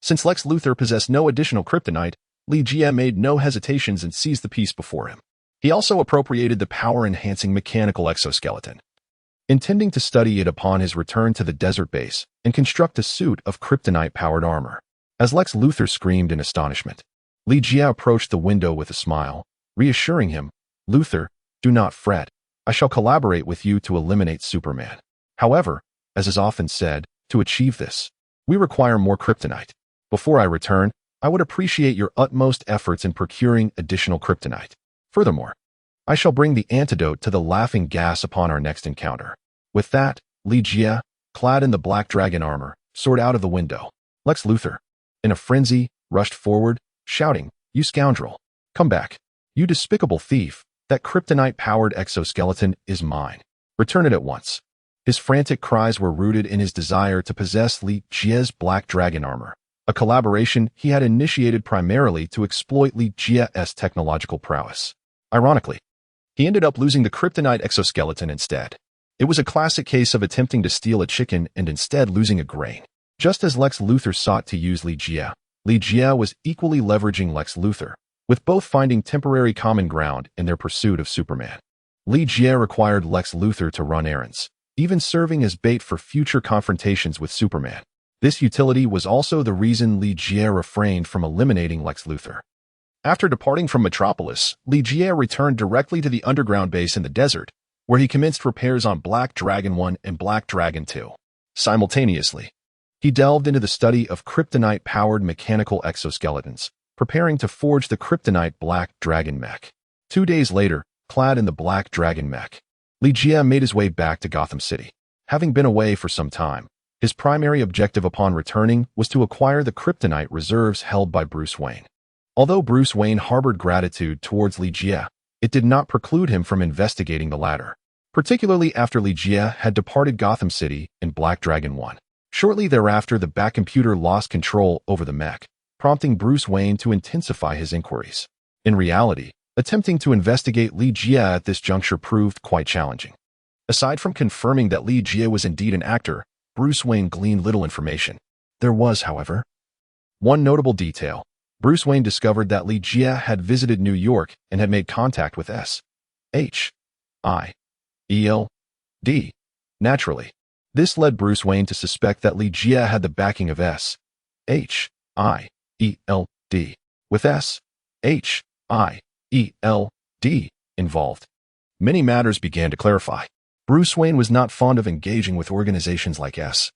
Since Lex Luthor possessed no additional kryptonite, Li Jie made no hesitations and seized the piece before him. He also appropriated the power-enhancing mechanical exoskeleton, intending to study it upon his return to the desert base and construct a suit of kryptonite-powered armor. As Lex Luthor screamed in astonishment, Li Jie approached the window with a smile, reassuring him, "Luthor, do not fret. I shall collaborate with you to eliminate Superman. However, as is often said, to achieve this, we require more kryptonite. Before I return, I would appreciate your utmost efforts in procuring additional kryptonite. Furthermore, I shall bring the antidote to the laughing gas upon our next encounter." With that, Li Jie, clad in the Black Dragon armor, soared out of the window. Lex Luthor, in a frenzy, rushed forward, shouting, "You scoundrel! Come back! You despicable thief! That kryptonite-powered exoskeleton is mine. Return it at once." His frantic cries were rooted in his desire to possess Li Jie's Black Dragon armor, a collaboration he had initiated primarily to exploit Li Jie's technological prowess. Ironically, he ended up losing the kryptonite exoskeleton instead. It was a classic case of attempting to steal a chicken and instead losing a grain. Just as Lex Luthor sought to use Li Jie was equally leveraging Lex Luthor, with both finding temporary common ground in their pursuit of Superman. Li Jie required Lex Luthor to run errands, even serving as bait for future confrontations with Superman. This utility was also the reason Li Jie refrained from eliminating Lex Luthor. After departing from Metropolis, Li Jie returned directly to the underground base in the desert, where he commenced repairs on Black Dragon 1 and Black Dragon 2. Simultaneously, he delved into the study of kryptonite-powered mechanical exoskeletons, preparing to forge the kryptonite Black Dragon mech. 2 days later, clad in the Black Dragon mech, Li Jie made his way back to Gotham City. Having been away for some time, his primary objective upon returning was to acquire the kryptonite reserves held by Bruce Wayne. Although Bruce Wayne harbored gratitude towards Li Jie, it did not preclude him from investigating the latter, particularly after Li Jie had departed Gotham City in Black Dragon 1. Shortly thereafter, the Batcomputer lost control over the mech, prompting Bruce Wayne to intensify his inquiries. In reality, attempting to investigate Li Jie at this juncture proved quite challenging. Aside from confirming that Li Jie was indeed an actor, Bruce Wayne gleaned little information. There was, however, one notable detail. Bruce Wayne discovered that Li Jie had visited New York and had made contact with S.H.I.E.L.D. Naturally, this led Bruce Wayne to suspect that Li Jie had the backing of S.H.I.E.L.D., with S.H.I.E.L.D. involved. Many matters began to clarify. Bruce Wayne was not fond of engaging with organizations like S.H.I.E.L.D.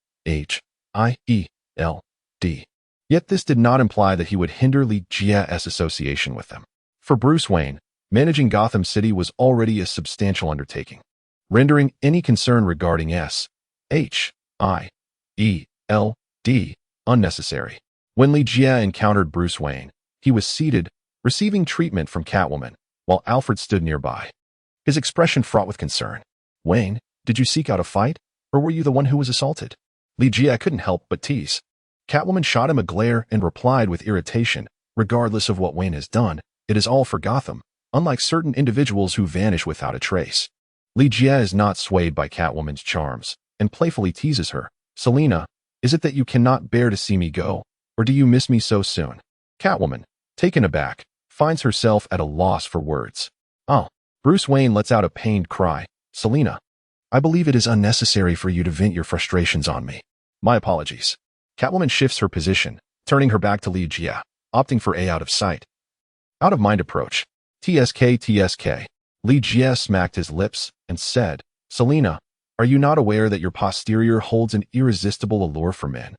Yet this did not imply that he would hinder Li Jie's association with them. For Bruce Wayne, managing Gotham City was already a substantial undertaking, rendering any concern regarding S.H.I.E.L.D. unnecessary. When Li Jie encountered Bruce Wayne, he was seated, receiving treatment from Catwoman, while Alfred stood nearby. His expression fraught with concern. Wayne, did you seek out a fight, or were you the one who was assaulted? Jia couldn't help but tease. Catwoman shot him a glare and replied with irritation, regardless of what Wayne has done, it is all for Gotham, unlike certain individuals who vanish without a trace. Jia is not swayed by Catwoman's charms, and playfully teases her. Selina, is it that you cannot bear to see me go, or do you miss me so soon? Catwoman, taken aback, finds herself at a loss for words. Oh. Bruce Wayne lets out a pained cry. Selina, I believe it is unnecessary for you to vent your frustrations on me. My apologies. Catwoman shifts her position, turning her back to Jia, opting for a out-of-sight, out-of-mind approach. TSK. Jia smacked his lips and said, Selina, are you not aware that your posterior holds an irresistible allure for men?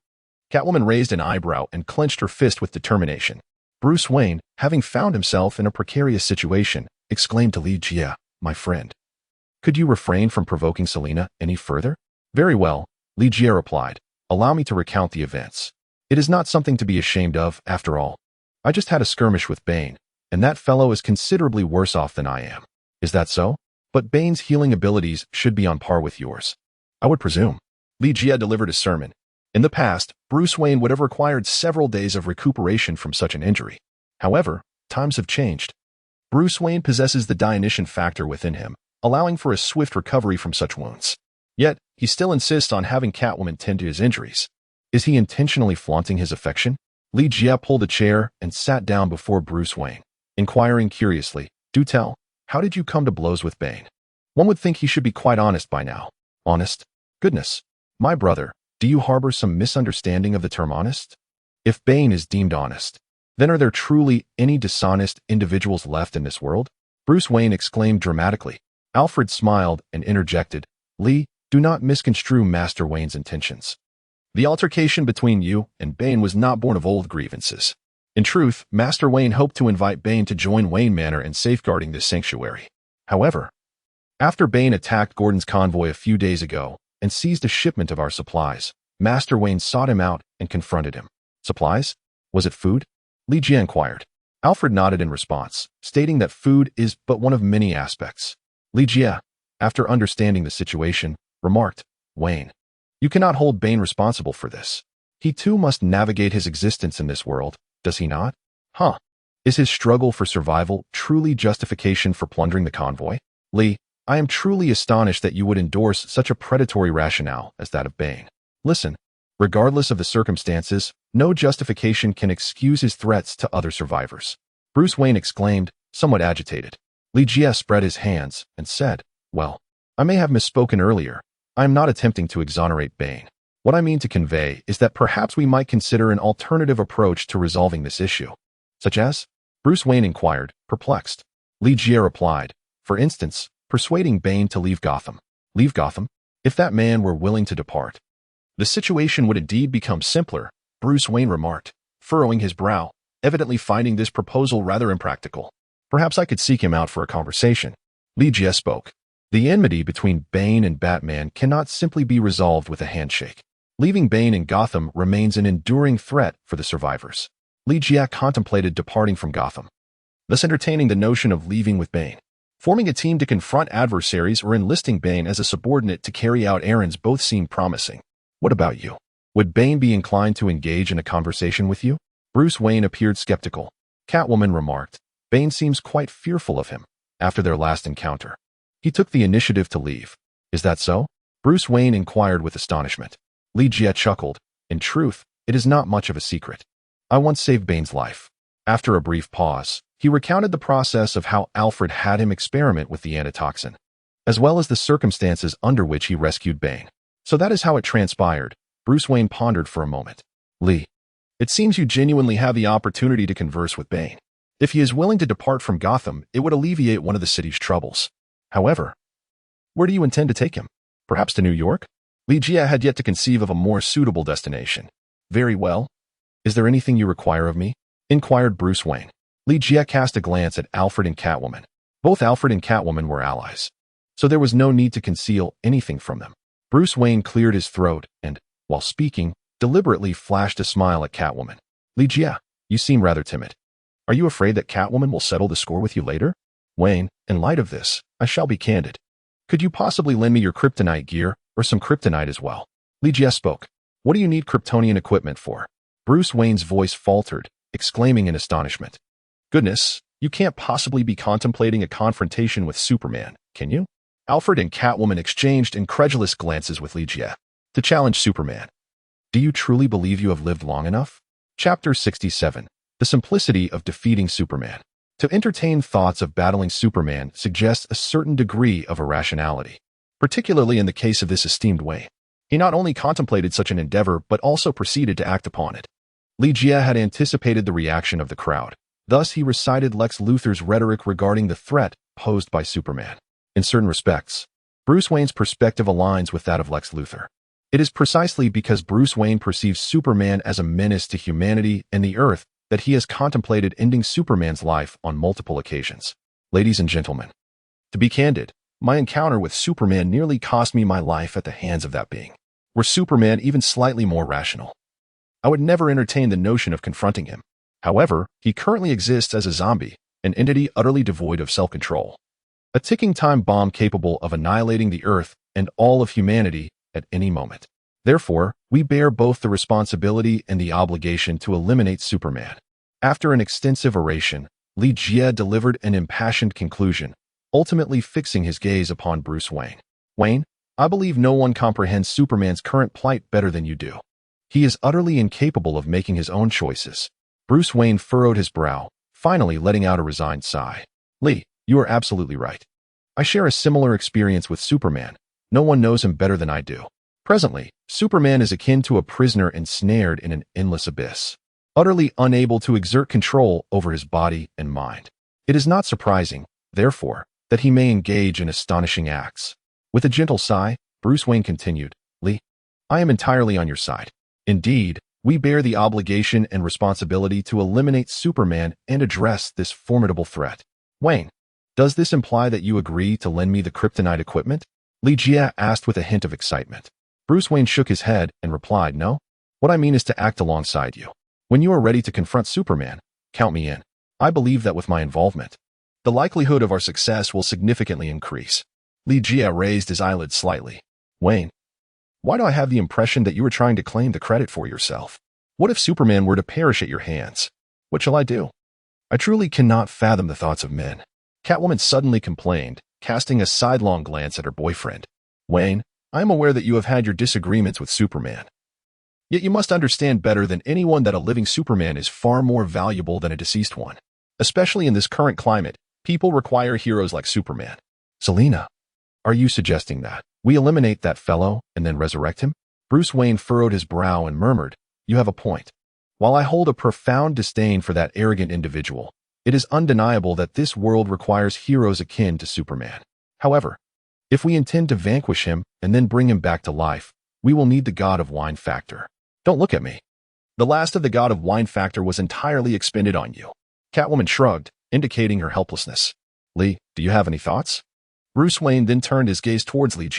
Catwoman raised an eyebrow and clenched her fist with determination. Bruce Wayne, having found himself in a precarious situation, exclaimed to Jia, my friend. Could you refrain from provoking Selina any further? Very well, Jia replied. Allow me to recount the events. It is not something to be ashamed of, after all. I just had a skirmish with Bane, and that fellow is considerably worse off than I am. Is that so? But Bane's healing abilities should be on par with yours. I would presume. Jia delivered a sermon. In the past, Bruce Wayne would have required several days of recuperation from such an injury. However, times have changed. Bruce Wayne possesses the Dionysian factor within him, allowing for a swift recovery from such wounds. Yet, he still insists on having Catwoman tend to his injuries. Is he intentionally flaunting his affection? Jia pulled a chair and sat down before Bruce Wayne, inquiring curiously, do tell, how did you come to blows with Bane? One would think he should be quite honest by now. Honest? Goodness. My brother, do you harbor some misunderstanding of the term honest? If Bane is deemed honest, then are there truly any dishonest individuals left in this world? Bruce Wayne exclaimed dramatically. Alfred smiled and interjected, Lee, do not misconstrue Master Wayne's intentions. The altercation between you and Bane was not born of old grievances. In truth, Master Wayne hoped to invite Bane to join Wayne Manor in safeguarding this sanctuary. However, after Bane attacked Gordon's convoy a few days ago and seized a shipment of our supplies, Master Wayne sought him out and confronted him. Supplies? Was it food? Jia inquired. Alfred nodded in response, stating that food is but one of many aspects. Jia, after understanding the situation, remarked, Wayne, you cannot hold Bane responsible for this. He too must navigate his existence in this world, does he not? Huh. Is his struggle for survival truly justification for plundering the convoy? Lee, I am truly astonished that you would endorse such a predatory rationale as that of Bane. Listen, regardless of the circumstances, no justification can excuse his threats to other survivors. Bruce Wayne exclaimed, somewhat agitated. Jia spread his hands and said, well, I may have misspoken earlier. I am not attempting to exonerate Bane. What I mean to convey is that perhaps we might consider an alternative approach to resolving this issue. Such as? Bruce Wayne inquired, perplexed. Jia replied, for instance, persuading Bane to leave Gotham. Leave Gotham? If that man were willing to depart, the situation would indeed become simpler, Bruce Wayne remarked, furrowing his brow, evidently finding this proposal rather impractical. Perhaps I could seek him out for a conversation. Jia spoke. The enmity between Bane and Batman cannot simply be resolved with a handshake. Leaving Bane in Gotham remains an enduring threat for the survivors. Jia contemplated departing from Gotham, thus entertaining the notion of leaving with Bane. Forming a team to confront adversaries or enlisting Bane as a subordinate to carry out errands both seem promising. What about you? Would Bane be inclined to engage in a conversation with you? Bruce Wayne appeared skeptical. Catwoman remarked, Bane seems quite fearful of him after their last encounter. He took the initiative to leave. Is that so? Bruce Wayne inquired with astonishment. Jia chuckled. In truth, it is not much of a secret. I once saved Bane's life. After a brief pause, he recounted the process of how Alfred had him experiment with the antitoxin, as well as the circumstances under which he rescued Bane. So that is how it transpired. Bruce Wayne pondered for a moment. Lee, it seems you genuinely have the opportunity to converse with Bane. If he is willing to depart from Gotham, it would alleviate one of the city's troubles. However, where do you intend to take him? Perhaps to New York? Jia had yet to conceive of a more suitable destination. Very well. Is there anything you require of me? Inquired Bruce Wayne. Jia cast a glance at Alfred and Catwoman. Both Alfred and Catwoman were allies, so there was no need to conceal anything from them. Bruce Wayne cleared his throat and, while speaking, deliberately flashed a smile at Catwoman. Jia, you seem rather timid. Are you afraid that Catwoman will settle the score with you later? Wayne, in light of this, I shall be candid. Could you possibly lend me your kryptonite gear, or some kryptonite as well? Li spoke. What do you need Kryptonian equipment for? Bruce Wayne's voice faltered, exclaiming in astonishment. Goodness, you can't possibly be contemplating a confrontation with Superman, can you? Alfred and Catwoman exchanged incredulous glances with Li to challenge Superman. Do you truly believe you have lived long enough? Chapter 67. The simplicity of defeating Superman. To entertain thoughts of battling Superman suggests a certain degree of irrationality, particularly in the case of this esteemed Wayne. He not only contemplated such an endeavor but also proceeded to act upon it. Li had anticipated the reaction of the crowd. Thus, he recited Lex Luthor's rhetoric regarding the threat posed by Superman. In certain respects, Bruce Wayne's perspective aligns with that of Lex Luthor. It is precisely because Bruce Wayne perceives Superman as a menace to humanity and the Earth that he has contemplated ending Superman's life on multiple occasions. Ladies and gentlemen, to be candid, my encounter with Superman nearly cost me my life at the hands of that being. Were Superman even slightly more rational, I would never entertain the notion of confronting him. However, he currently exists as a zombie, an entity utterly devoid of self-control. A ticking time bomb capable of annihilating the Earth and all of humanity at any moment. Therefore, we bear both the responsibility and the obligation to eliminate Superman. After an extensive oration, Li delivered an impassioned conclusion, ultimately fixing his gaze upon Bruce Wayne. Wayne, I believe no one comprehends Superman's current plight better than you do. He is utterly incapable of making his own choices. Bruce Wayne furrowed his brow, finally letting out a resigned sigh. Li, you are absolutely right. I share a similar experience with Superman. No one knows him better than I do. Presently, Superman is akin to a prisoner ensnared in an endless abyss, utterly unable to exert control over his body and mind. It is not surprising, therefore, that he may engage in astonishing acts. With a gentle sigh, Bruce Wayne continued, Li, I am entirely on your side. Indeed, we bear the obligation and responsibility to eliminate Superman and address this formidable threat. Wayne, does this imply that you agree to lend me the kryptonite equipment? Li asked with a hint of excitement. Bruce Wayne shook his head and replied, No. What I mean is to act alongside you. When you are ready to confront Superman, count me in. I believe that with my involvement, the likelihood of our success will significantly increase. Li raised his eyelids slightly. Wayne, why do I have the impression that you are trying to claim the credit for yourself? What if Superman were to perish at your hands? What shall I do? I truly cannot fathom the thoughts of men. Catwoman suddenly complained, casting a sidelong glance at her boyfriend. Wayne, I am aware that you have had your disagreements with Superman. Yet you must understand better than anyone that a living Superman is far more valuable than a deceased one. Especially in this current climate, people require heroes like Superman. Selina, are you suggesting that we eliminate that fellow and then resurrect him? Bruce Wayne furrowed his brow and murmured, You have a point. While I hold a profound disdain for that arrogant individual, it is undeniable that this world requires heroes akin to Superman. However, if we intend to vanquish him and then bring him back to life, we will need the God of Wine factor. Don't look at me. The last of the God of Wine factor was entirely expended on you. Catwoman shrugged, indicating her helplessness. Li, do you have any thoughts? Bruce Wayne then turned his gaze towards Li.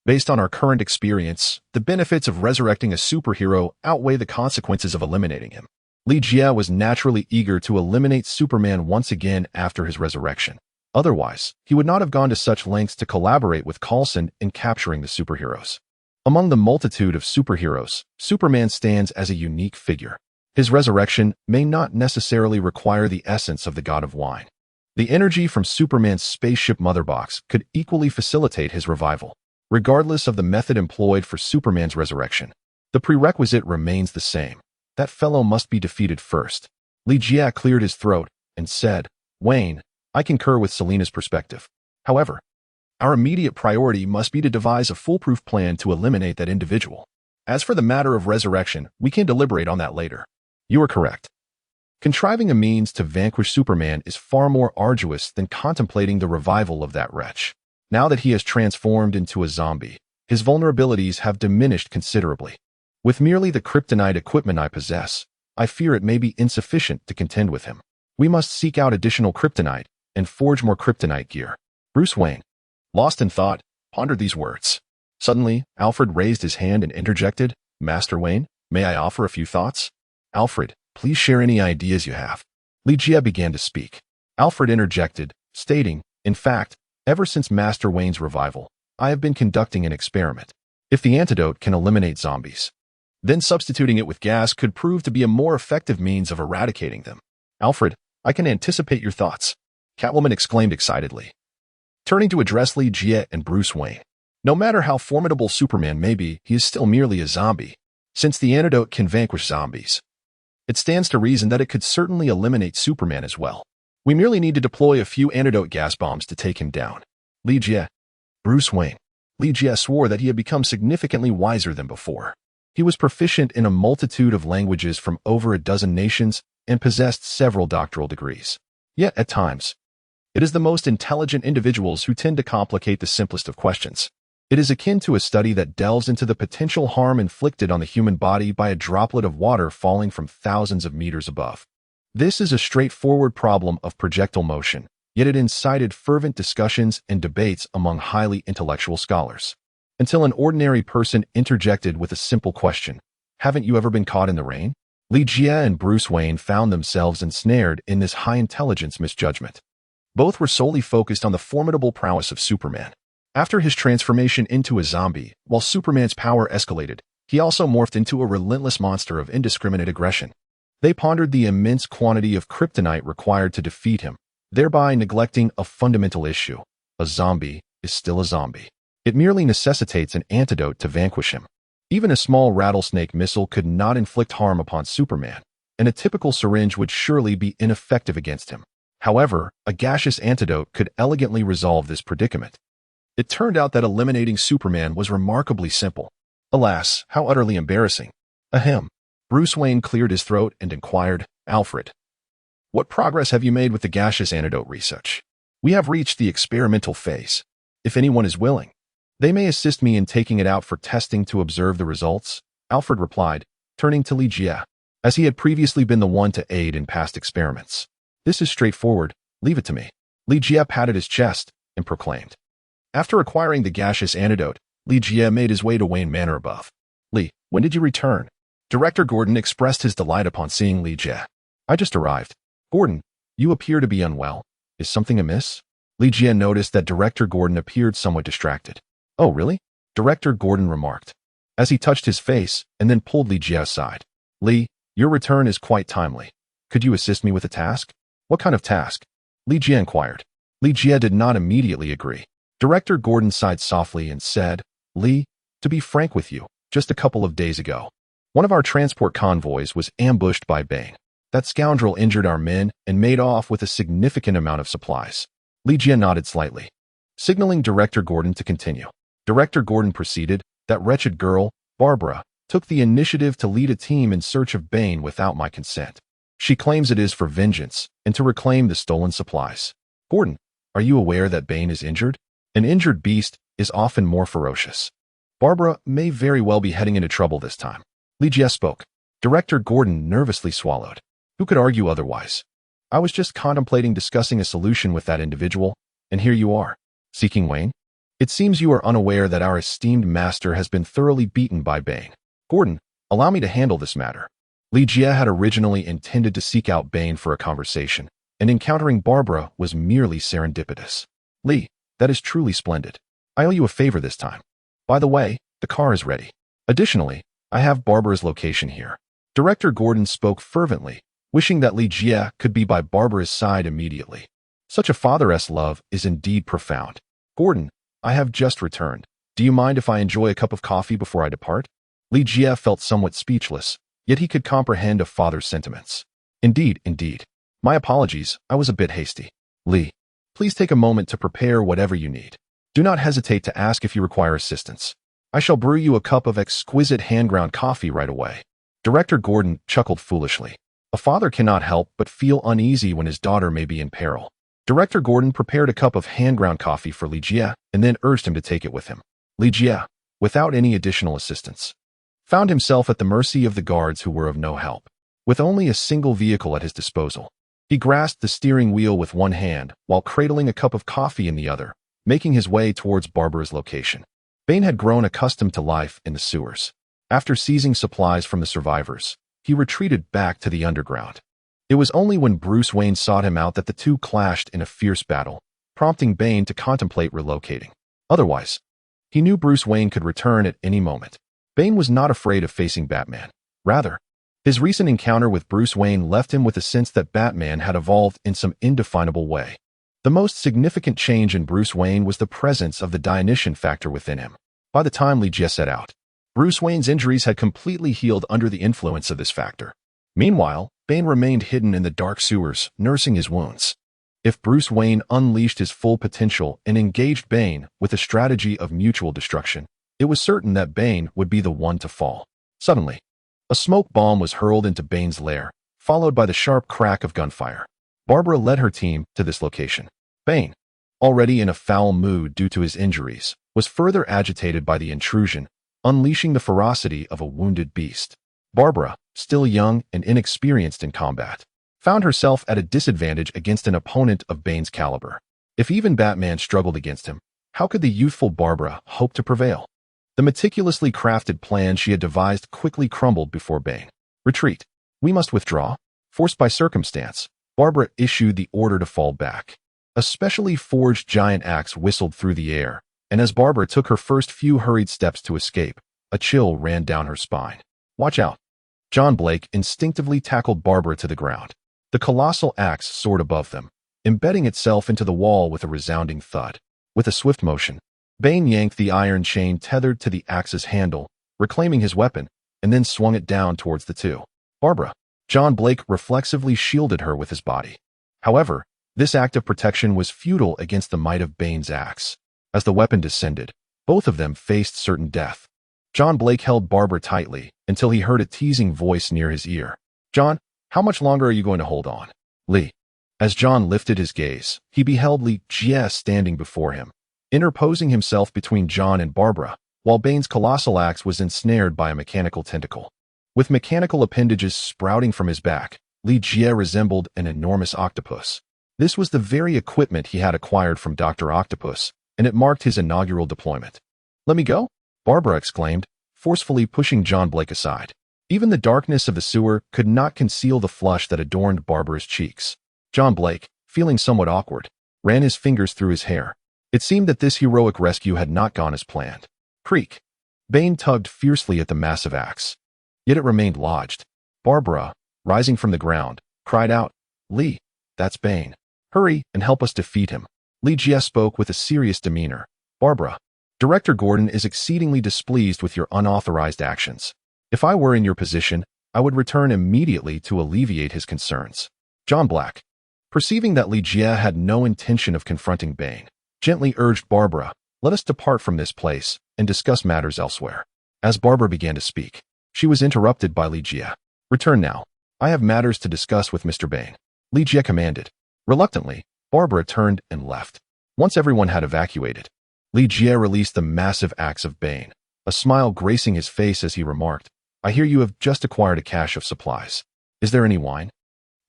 Based on our current experience, the benefits of resurrecting a superhero outweigh the consequences of eliminating him. Li was naturally eager to eliminate Superman once again after his resurrection. Otherwise, he would not have gone to such lengths to collaborate with Coulson in capturing the superheroes. Among the multitude of superheroes, Superman stands as a unique figure. His resurrection may not necessarily require the essence of the God of Wine. The energy from Superman's spaceship mother box could equally facilitate his revival. Regardless of the method employed for Superman's resurrection, the prerequisite remains the same. That fellow must be defeated first. Li cleared his throat and said, Wayne, I concur with Selina's perspective. However, our immediate priority must be to devise a foolproof plan to eliminate that individual. As for the matter of resurrection, we can deliberate on that later. You are correct. Contriving a means to vanquish Superman is far more arduous than contemplating the revival of that wretch. Now that he has transformed into a zombie, his vulnerabilities have diminished considerably. With merely the kryptonite equipment I possess, I fear it may be insufficient to contend with him. We must seek out additional kryptonite and forge more kryptonite gear. Bruce Wayne, lost in thought, pondered these words. Suddenly, Alfred raised his hand and interjected, Master Wayne, may I offer a few thoughts? Alfred, please share any ideas you have. Li Jie began to speak. Alfred interjected, stating, "In fact, ever since Master Wayne's revival, I have been conducting an experiment. If the antidote can eliminate zombies, then substituting it with gas could prove to be a more effective means of eradicating them." "Alfred, I can anticipate your thoughts," Catwoman exclaimed excitedly, turning to address Li Jie and Bruce Wayne. "No matter how formidable Superman may be, he is still merely a zombie. Since the antidote can vanquish zombies, it stands to reason that it could certainly eliminate Superman as well. We merely need to deploy a few antidote gas bombs to take him down." Li Jie. Bruce Wayne. Li Jie swore that he had become significantly wiser than before. He was proficient in a multitude of languages from over a dozen nations and possessed several doctoral degrees. Yet, at times, it is the most intelligent individuals who tend to complicate the simplest of questions. It is akin to a study that delves into the potential harm inflicted on the human body by a droplet of water falling from thousands of meters above. This is a straightforward problem of projectile motion, yet it incited fervent discussions and debates among highly intellectual scholars. Until an ordinary person interjected with a simple question, "Haven't you ever been caught in the rain?" Li Jie and Bruce Wayne found themselves ensnared in this high-intelligence misjudgment. Both were solely focused on the formidable prowess of Superman. After his transformation into a zombie, while Superman's power escalated, he also morphed into a relentless monster of indiscriminate aggression. They pondered the immense quantity of kryptonite required to defeat him, thereby neglecting a fundamental issue. A zombie is still a zombie. It merely necessitates an antidote to vanquish him. Even a small rattlesnake missile could not inflict harm upon Superman, and a typical syringe would surely be ineffective against him. However, a gaseous antidote could elegantly resolve this predicament. It turned out that eliminating Superman was remarkably simple. Alas, how utterly embarrassing. Ahem. Bruce Wayne cleared his throat and inquired, "Alfred, what progress have you made with the gaseous antidote research?" "We have reached the experimental phase. If anyone is willing, they may assist me in taking it out for testing to observe the results," Alfred replied, turning to Li Jie, as he had previously been the one to aid in past experiments. "This is straightforward. Leave it to me." Li Jie patted his chest and proclaimed. After acquiring the gaseous antidote, Li Jie made his way to Wayne Manor above. "Li, when did you return?" Director Gordon expressed his delight upon seeing Li Jie. "I just arrived." "Gordon, you appear to be unwell. Is something amiss?" Li Jie noticed that Director Gordon appeared somewhat distracted. "Oh, really?" Director Gordon remarked, as he touched his face and then pulled Li Jie aside. "Li, your return is quite timely. Could you assist me with a task?" "What kind of task?" Li Jie inquired. Li Jie did not immediately agree. Director Gordon sighed softly and said, "Li, to be frank with you, just a couple of days ago, one of our transport convoys was ambushed by Bane. That scoundrel injured our men and made off with a significant amount of supplies." Li Jie nodded slightly, signaling Director Gordon to continue. Director Gordon proceeded, "That wretched girl, Barbara, took the initiative to lead a team in search of Bane without my consent. She claims it is for vengeance and to reclaim the stolen supplies." "Gordon, are you aware that Bane is injured? An injured beast is often more ferocious. Barbara may very well be heading into trouble this time." Li Jie spoke. Director Gordon nervously swallowed. Who could argue otherwise? "I was just contemplating discussing a solution with that individual, and here you are, seeking Wayne. It seems you are unaware that our esteemed master has been thoroughly beaten by Bane. Gordon, allow me to handle this matter." Li Jie had originally intended to seek out Bane for a conversation, and encountering Barbara was merely serendipitous. "Li, that is truly splendid. I owe you a favor this time. By the way, the car is ready. Additionally, I have Barbara's location here." Director Gordon spoke fervently, wishing that Li Jie could be by Barbara's side immediately. Such a father's love is indeed profound. "Gordon, I have just returned. Do you mind if I enjoy a cup of coffee before I depart?" Li Jie felt somewhat speechless, yet he could comprehend a father's sentiments. Indeed. My apologies, I was a bit hasty. Li, please take a moment to prepare whatever you need. Do not hesitate to ask if you require assistance. I shall brew you a cup of exquisite hand-ground coffee right away." Director Gordon chuckled foolishly. A father cannot help but feel uneasy when his daughter may be in peril. Director Gordon prepared a cup of hand-ground coffee for Li Jie and then urged him to take it with him. Li Jie, without any additional assistance, found himself at the mercy of the guards who were of no help. With only a single vehicle at his disposal, he grasped the steering wheel with one hand while cradling a cup of coffee in the other, making his way towards Barbara's location. Bane had grown accustomed to life in the sewers. After seizing supplies from the survivors, he retreated back to the underground. It was only when Bruce Wayne sought him out that the two clashed in a fierce battle, prompting Bane to contemplate relocating. Otherwise, he knew Bruce Wayne could return at any moment. Bane was not afraid of facing Batman. Rather, his recent encounter with Bruce Wayne left him with a sense that Batman had evolved in some indefinable way. The most significant change in Bruce Wayne was the presence of the Dionysian factor within him. By the time Li-Jie set out, Bruce Wayne's injuries had completely healed under the influence of this factor. Meanwhile, Bane remained hidden in the dark sewers, nursing his wounds. If Bruce Wayne unleashed his full potential and engaged Bane with a strategy of mutual destruction, it was certain that Bane would be the one to fall. Suddenly, a smoke bomb was hurled into Bane's lair, followed by the sharp crack of gunfire. Barbara led her team to this location. Bane, already in a foul mood due to his injuries, was further agitated by the intrusion, unleashing the ferocity of a wounded beast. Barbara, still young and inexperienced in combat, found herself at a disadvantage against an opponent of Bane's caliber. If even Batman struggled against him, how could the youthful Barbara hope to prevail? The meticulously crafted plan she had devised quickly crumbled before Bane. Retreat. We must withdraw. Forced by circumstance, Barbara issued the order to fall back. A specially forged giant axe whistled through the air, and as Barbara took her first few hurried steps to escape, a chill ran down her spine. Watch out. John Blake instinctively tackled Barbara to the ground. The colossal axe soared above them, embedding itself into the wall with a resounding thud. With a swift motion, Bane yanked the iron chain tethered to the axe's handle, reclaiming his weapon, and then swung it down towards the two. Barbara. John Blake reflexively shielded her with his body. However, this act of protection was futile against the might of Bane's axe. As the weapon descended, both of them faced certain death. John Blake held Barbara tightly until he heard a teasing voice near his ear. John, how much longer are you going to hold on? Li. As John lifted his gaze, he beheld Li-Jie standing before him, interposing himself between John and Barbara, while Bane's colossal axe was ensnared by a mechanical tentacle. With mechanical appendages sprouting from his back, Li-Jie resembled an enormous octopus. This was the very equipment he had acquired from Dr. Octopus, and it marked his inaugural deployment. Let me go? Barbara exclaimed, forcefully pushing John Blake aside. Even the darkness of the sewer could not conceal the flush that adorned Barbara's cheeks. John Blake, feeling somewhat awkward, ran his fingers through his hair. It seemed that this heroic rescue had not gone as planned. Creak. Bane tugged fiercely at the massive axe. Yet it remained lodged. Barbara, rising from the ground, cried out, Li, that's Bane. Hurry and help us defeat him. Li-Jie spoke with a serious demeanor. Barbara, Director Gordon is exceedingly displeased with your unauthorized actions. If I were in your position, I would return immediately to alleviate his concerns. John Black, perceiving that Li-Jie had no intention of confronting Bane, gently urged Barbara, let us depart from this place and discuss matters elsewhere. As Barbara began to speak, she was interrupted by Li-Jie. Return now. I have matters to discuss with Mr. Bane. Li-Jie commanded. Reluctantly, Barbara turned and left. Once everyone had evacuated, Li-Jie released the massive axe of Bane, a smile gracing his face as he remarked, I hear you have just acquired a cache of supplies. Is there any wine?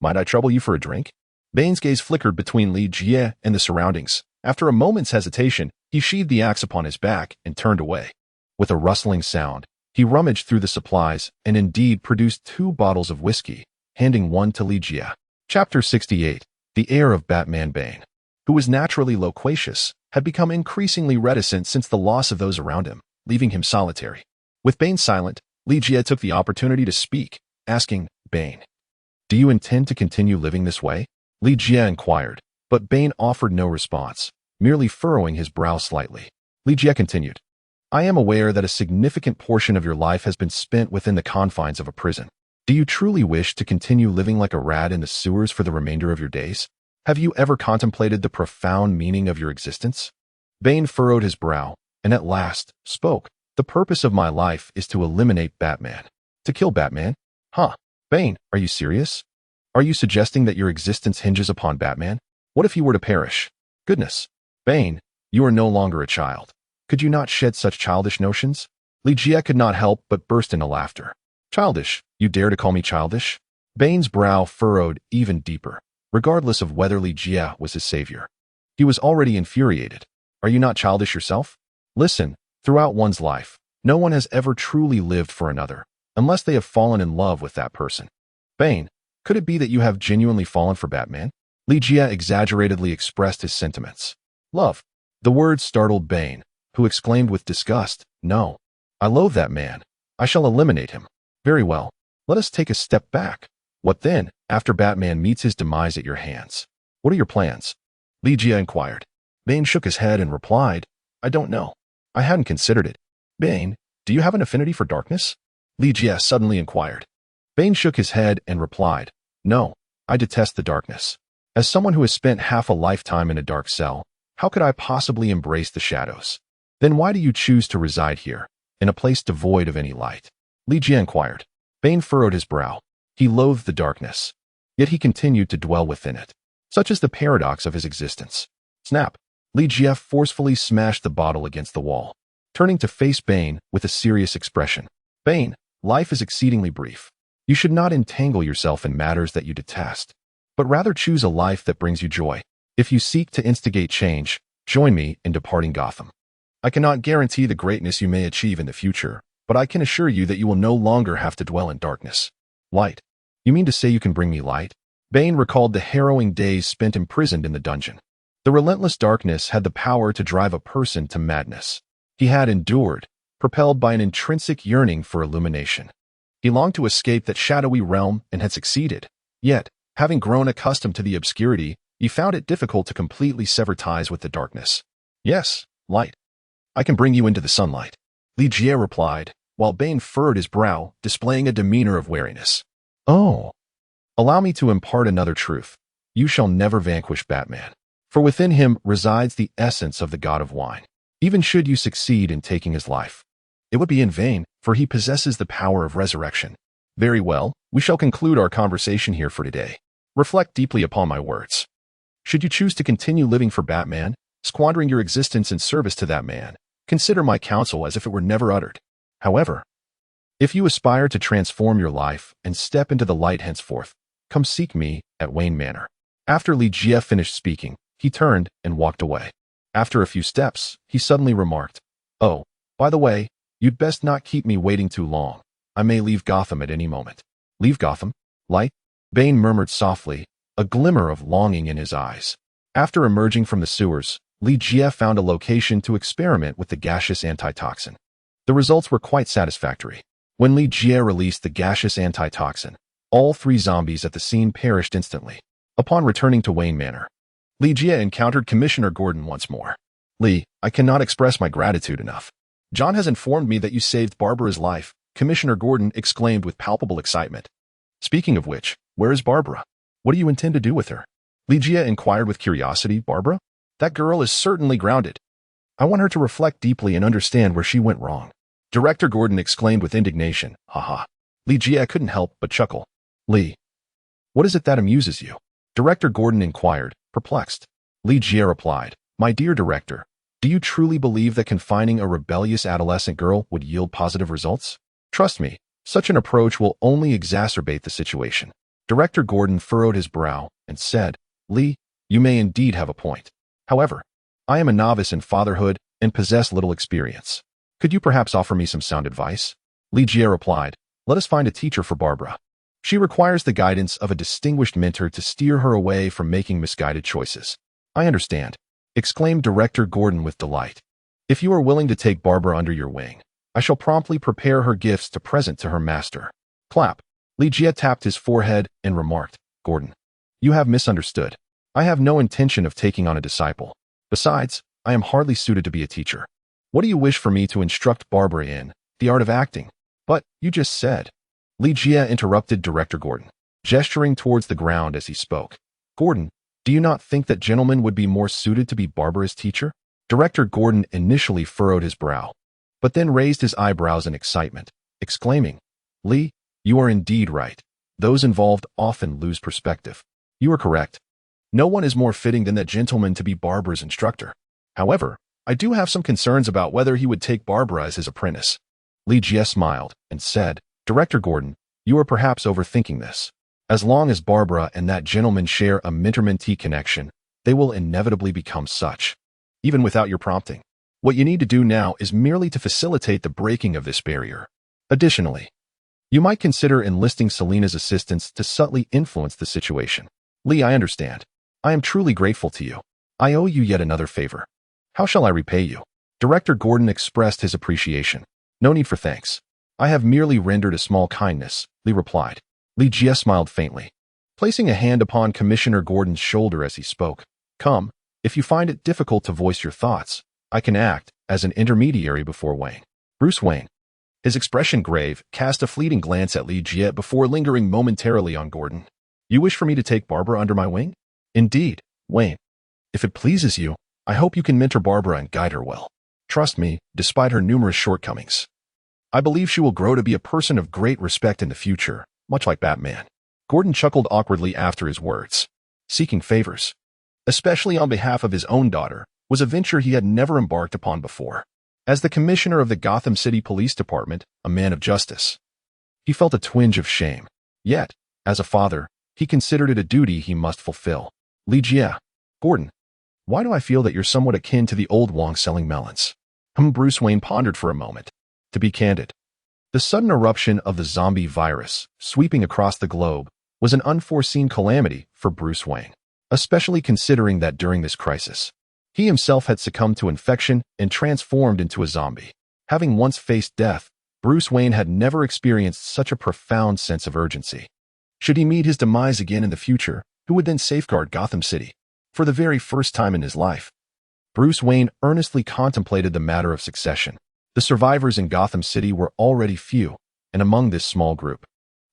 Might I trouble you for a drink? Bane's gaze flickered between Li-Jie and the surroundings. After a moment's hesitation, he sheathed the axe upon his back and turned away. With a rustling sound, he rummaged through the supplies and indeed produced 2 bottles of whiskey, handing one to Li-Jie. Chapter 68. The heir of Batman Bane, who was naturally loquacious, had become increasingly reticent since the loss of those around him, leaving him solitary. With Bane silent, Li-Jie took the opportunity to speak, asking, Bane, do you intend to continue living this way? Li-Jie inquired, but Bane offered no response, merely furrowing his brow slightly. Li-Jie continued, I am aware that a significant portion of your life has been spent within the confines of a prison. Do you truly wish to continue living like a rat in the sewers for the remainder of your days? Have you ever contemplated the profound meaning of your existence? Bane furrowed his brow, and at last spoke. The purpose of my life is to eliminate Batman. To kill Batman? Huh. Bane, are you serious? Are you suggesting that your existence hinges upon Batman? What if he were to perish? Goodness. Bane, you are no longer a child. Could you not shed such childish notions? Li-Jie could not help but burst into laughter. Childish? You dare to call me childish? Bane's brow furrowed even deeper, regardless of whether Li-Jie was his savior. He was already infuriated. Are you not childish yourself? Listen, throughout one's life, no one has ever truly lived for another, unless they have fallen in love with that person. Bane, Could it be that you have genuinely fallen for Batman? Li Jie exaggeratedly expressed his sentiments. Love. The word startled Bane, who exclaimed with disgust, "No. I loathe that man. I shall eliminate him." Very well. Let us take a step back. What then, after Batman meets his demise at your hands? What are your plans? Li Jie inquired. Bane shook his head and replied, I don't know. I hadn't considered it. Bane, do you have an affinity for darkness? Li Jie suddenly inquired. Bane shook his head and replied, No, I detest the darkness. As someone who has spent half a lifetime in a dark cell, how could I possibly embrace the shadows? Then why do you choose to reside here, in a place devoid of any light? Li Jie inquired. Bane furrowed his brow. He loathed the darkness, yet he continued to dwell within it. Such is the paradox of his existence. Snap! Li Jie forcefully smashed the bottle against the wall, turning to face Bane with a serious expression. Bane, life is exceedingly brief. You should not entangle yourself in matters that you detest, but rather choose a life that brings you joy. If you seek to instigate change, join me in departing Gotham. I cannot guarantee the greatness you may achieve in the future, but I can assure you that you will no longer have to dwell in darkness. Light. You mean to say you can bring me light? Bane recalled the harrowing days spent imprisoned in the dungeon. The relentless darkness had the power to drive a person to madness. He had endured, propelled by an intrinsic yearning for illumination. He longed to escape that shadowy realm and had succeeded. Yet, having grown accustomed to the obscurity, he found it difficult to completely sever ties with the darkness. Yes, light. I can bring you into the sunlight. Li Jie replied, while Bane furrowed his brow, displaying a demeanor of wariness. Oh. Allow me to impart another truth. You shall never vanquish Batman, for within him resides the essence of the god of wine. Even should you succeed in taking his life, it would be in vain, for he possesses the power of resurrection. Very well, we shall conclude our conversation here for today. Reflect deeply upon my words. Should you choose to continue living for Batman, squandering your existence in service to that man, consider my counsel as if it were never uttered. However, if you aspire to transform your life and step into the light henceforth, come seek me at Wayne Manor. After Li Jie finished speaking, he turned and walked away. After a few steps, he suddenly remarked, Oh, by the way, you'd best not keep me waiting too long. I may leave Gotham at any moment. Leave Gotham? Light? Bane murmured softly, a glimmer of longing in his eyes. After emerging from the sewers, Li Jie found a location to experiment with the gaseous antitoxin. The results were quite satisfactory. When Li Jie released the gaseous antitoxin, all 3 zombies at the scene perished instantly. Upon returning to Wayne Manor, Li Jie encountered Commissioner Gordon once more. Li, I cannot express my gratitude enough. John has informed me that you saved Barbara's life, Commissioner Gordon exclaimed with palpable excitement. Speaking of which, where is Barbara? What do you intend to do with her? Li Jie inquired with curiosity. Barbara? That girl is certainly grounded. I want her to reflect deeply and understand where she went wrong. Director Gordon exclaimed with indignation. Haha. Li Jie couldn't help but chuckle. Li, what is it that amuses you? Director Gordon inquired, perplexed. Li Jie replied, My dear director, do you truly believe that confining a rebellious adolescent girl would yield positive results? Trust me, such an approach will only exacerbate the situation. Director Gordon furrowed his brow and said, Li, you may indeed have a point. However, I am a novice in fatherhood and possess little experience. Could you perhaps offer me some sound advice? Li Jie replied, Let us find a teacher for Barbara. She requires the guidance of a distinguished mentor to steer her away from making misguided choices. I understand, exclaimed Director Gordon with delight. If you are willing to take Barbara under your wing, I shall promptly prepare her gifts to present to her master. Clap. Li Jie tapped his forehead and remarked, Gordon, you have misunderstood. I have no intention of taking on a disciple. Besides, I am hardly suited to be a teacher. What do you wish for me to instruct Barbara in? The art of acting. But, you just said. Li Jie interrupted Director Gordon, gesturing towards the ground as he spoke. Gordon, do you not think that gentlemen would be more suited to be Barbara's teacher? Director Gordon initially furrowed his brow, but then raised his eyebrows in excitement, exclaiming, Li, you are indeed right. Those involved often lose perspective. You are correct. No one is more fitting than that gentleman to be Barbara's instructor. However, I do have some concerns about whether he would take Barbara as his apprentice. Li Jie smiled and said, Director Gordon, you are perhaps overthinking this. As long as Barbara and that gentleman share a mentor-mentee connection, they will inevitably become such, even without your prompting. What you need to do now is merely to facilitate the breaking of this barrier. Additionally, You might consider enlisting Selina's assistance to subtly influence the situation. Li, I understand. I am truly grateful to you. I owe you yet another favor. How shall I repay you? Director Gordon expressed his appreciation. No need for thanks. I have merely rendered a small kindness, Li replied. Li Jie smiled faintly, placing a hand upon Commissioner Gordon's shoulder as he spoke. Come, if you find it difficult to voice your thoughts, I can act as an intermediary before Wayne. Bruce Wayne, his expression grave, cast a fleeting glance at Li Jie before lingering momentarily on Gordon. You wish for me to take Barbara under my wing? Indeed, Wayne. If it pleases you, I hope you can mentor Barbara and guide her well. Trust me, despite her numerous shortcomings, I believe she will grow to be a person of great respect in the future, much like Batman. Gordon chuckled awkwardly after his words. Seeking favors, especially on behalf of his own daughter, was a venture he had never embarked upon before. As the commissioner of the Gotham City Police Department, a man of justice, he felt a twinge of shame. Yet, as a father, he considered it a duty he must fulfill. Li Jie, Gordon, why do I feel that you're somewhat akin to the old Wong selling melons? Bruce Wayne pondered for a moment. To be candid, the sudden eruption of the zombie virus sweeping across the globe was an unforeseen calamity for Bruce Wayne, especially considering that during this crisis, he himself had succumbed to infection and transformed into a zombie. Having once faced death, Bruce Wayne had never experienced such a profound sense of urgency. Should he meet his demise again in the future, who would then safeguard Gotham City? For the very first time in his life, Bruce Wayne earnestly contemplated the matter of succession. The survivors in Gotham City were already few, and among this small group,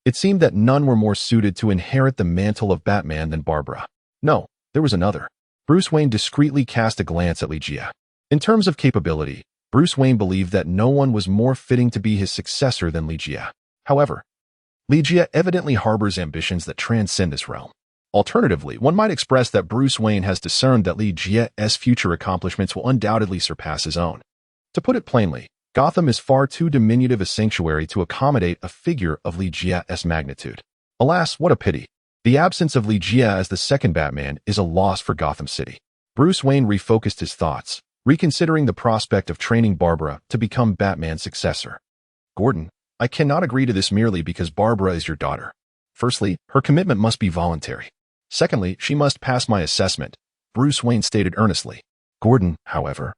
it seemed that none were more suited to inherit the mantle of Batman than Barbara. No, there was another. Bruce Wayne discreetly cast a glance at Li Jie. In terms of capability, Bruce Wayne believed that no one was more fitting to be his successor than Li Jie. However, Li Jie evidently harbors ambitions that transcend this realm. Alternatively, one might express that Bruce Wayne has discerned that Li Jie's future accomplishments will undoubtedly surpass his own. To put it plainly, Gotham is far too diminutive a sanctuary to accommodate a figure of Li Jie's magnitude. Alas, what a pity. The absence of Li Jie as the second Batman is a loss for Gotham City. Bruce Wayne refocused his thoughts, reconsidering the prospect of training Barbara to become Batman's successor. Gordon, I cannot agree to this merely because Barbara is your daughter. Firstly, her commitment must be voluntary. Secondly, she must pass my assessment, Bruce Wayne stated earnestly. Gordon, however,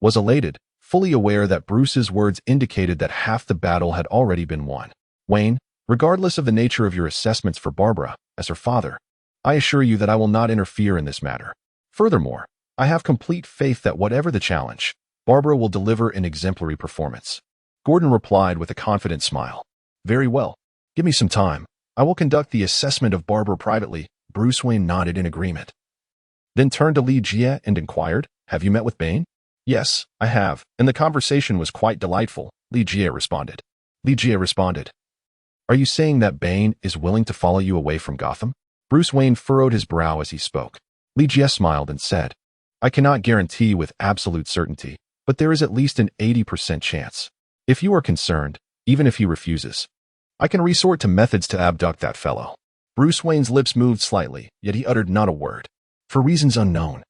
was elated, fully aware that Bruce's words indicated that half the battle had already been won. Wayne, regardless of the nature of your assessments for Barbara, as her father, I assure you that I will not interfere in this matter. Furthermore, I have complete faith that whatever the challenge, Barbara will deliver an exemplary performance. Gordon replied with a confident smile. Very well. Give me some time. I will conduct the assessment of Barbara privately. Bruce Wayne nodded in agreement. Then turned to Li Jie and inquired, have you met with Bane? Yes, I have, and the conversation was quite delightful, Li Jie responded. Li Jie responded. Are you saying that Bane is willing to follow you away from Gotham? Bruce Wayne furrowed his brow as he spoke. Li Jie smiled and said, I cannot guarantee with absolute certainty, but there is at least an 80% chance. If you are concerned, even if he refuses, I can resort to methods to abduct that fellow. Bruce Wayne's lips moved slightly, yet he uttered not a word. For reasons unknown.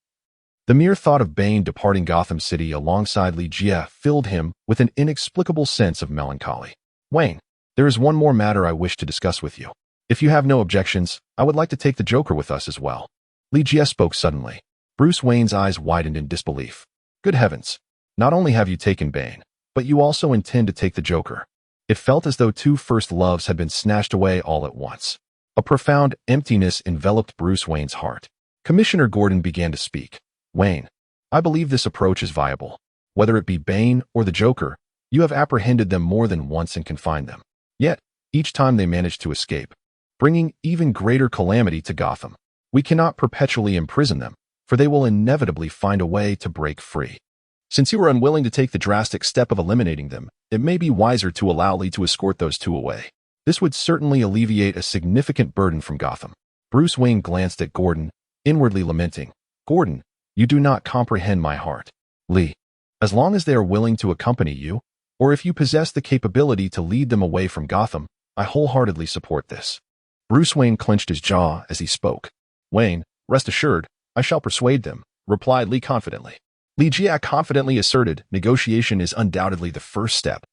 The mere thought of Bane departing Gotham City alongside Li Jie filled him with an inexplicable sense of melancholy. Wayne, there is one more matter I wish to discuss with you. If you have no objections, I would like to take the Joker with us as well. Li Jie spoke suddenly. Bruce Wayne's eyes widened in disbelief. Good heavens. Not only have you taken Bane, but you also intend to take the Joker. It felt as though two first loves had been snatched away all at once. A profound emptiness enveloped Bruce Wayne's heart. Commissioner Gordon began to speak. Wayne, I believe this approach is viable. Whether it be Bane or the Joker, you have apprehended them more than once and confined them. Yet, each time they manage to escape, bringing even greater calamity to Gotham. We cannot perpetually imprison them, for they will inevitably find a way to break free. Since you are unwilling to take the drastic step of eliminating them, it may be wiser to allow Lee to escort those two away. This would certainly alleviate a significant burden from Gotham. Bruce Wayne glanced at Gordon, inwardly lamenting, Gordon, you do not comprehend my heart. Lee, as long as they are willing to accompany you, or if you possess the capability to lead them away from Gotham, I wholeheartedly support this. Bruce Wayne clenched his jaw as he spoke. Wayne, rest assured, I shall persuade them, replied Lee confidently. Li Jie confidently asserted, negotiation is undoubtedly the first step.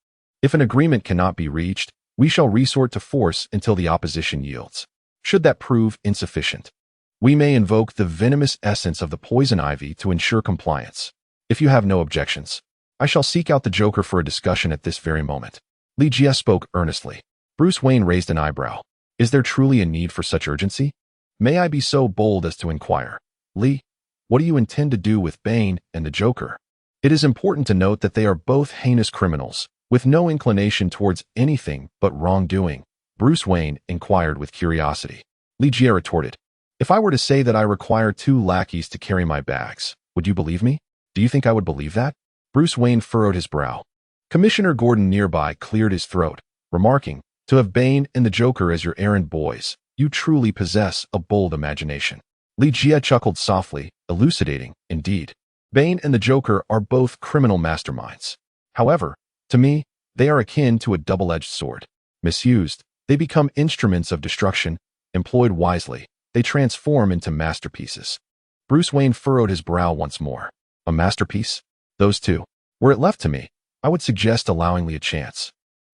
If an agreement cannot be reached, We shall resort to force until the opposition yields. Should that prove insufficient, we may invoke the venomous essence of the poison ivy to ensure compliance. If you have no objections, I shall seek out the Joker for a discussion at this very moment. Li spoke earnestly. Bruce Wayne raised an eyebrow. Is there truly a need for such urgency? May I be so bold as to inquire, Li, what do you intend to do with Bane and the Joker? It is important to note that they are both heinous criminals, with no inclination towards anything but wrongdoing. Bruce Wayne inquired with curiosity. Li retorted, if I were to say that I require 2 lackeys to carry my bags, would you believe me? Do you think I would believe that? Bruce Wayne furrowed his brow. Commissioner Gordon nearby cleared his throat, remarking, to have Bane and the Joker as your errand boys, you truly possess a bold imagination. Li chuckled softly, elucidating, indeed. Bane and the Joker are both criminal masterminds. However, to me, they are akin to a double-edged sword. Misused, they become instruments of destruction. Employed wisely, they transform into masterpieces. Bruce Wayne furrowed his brow once more. A masterpiece? Those two. Were it left to me, I would suggest allowing Lee a chance.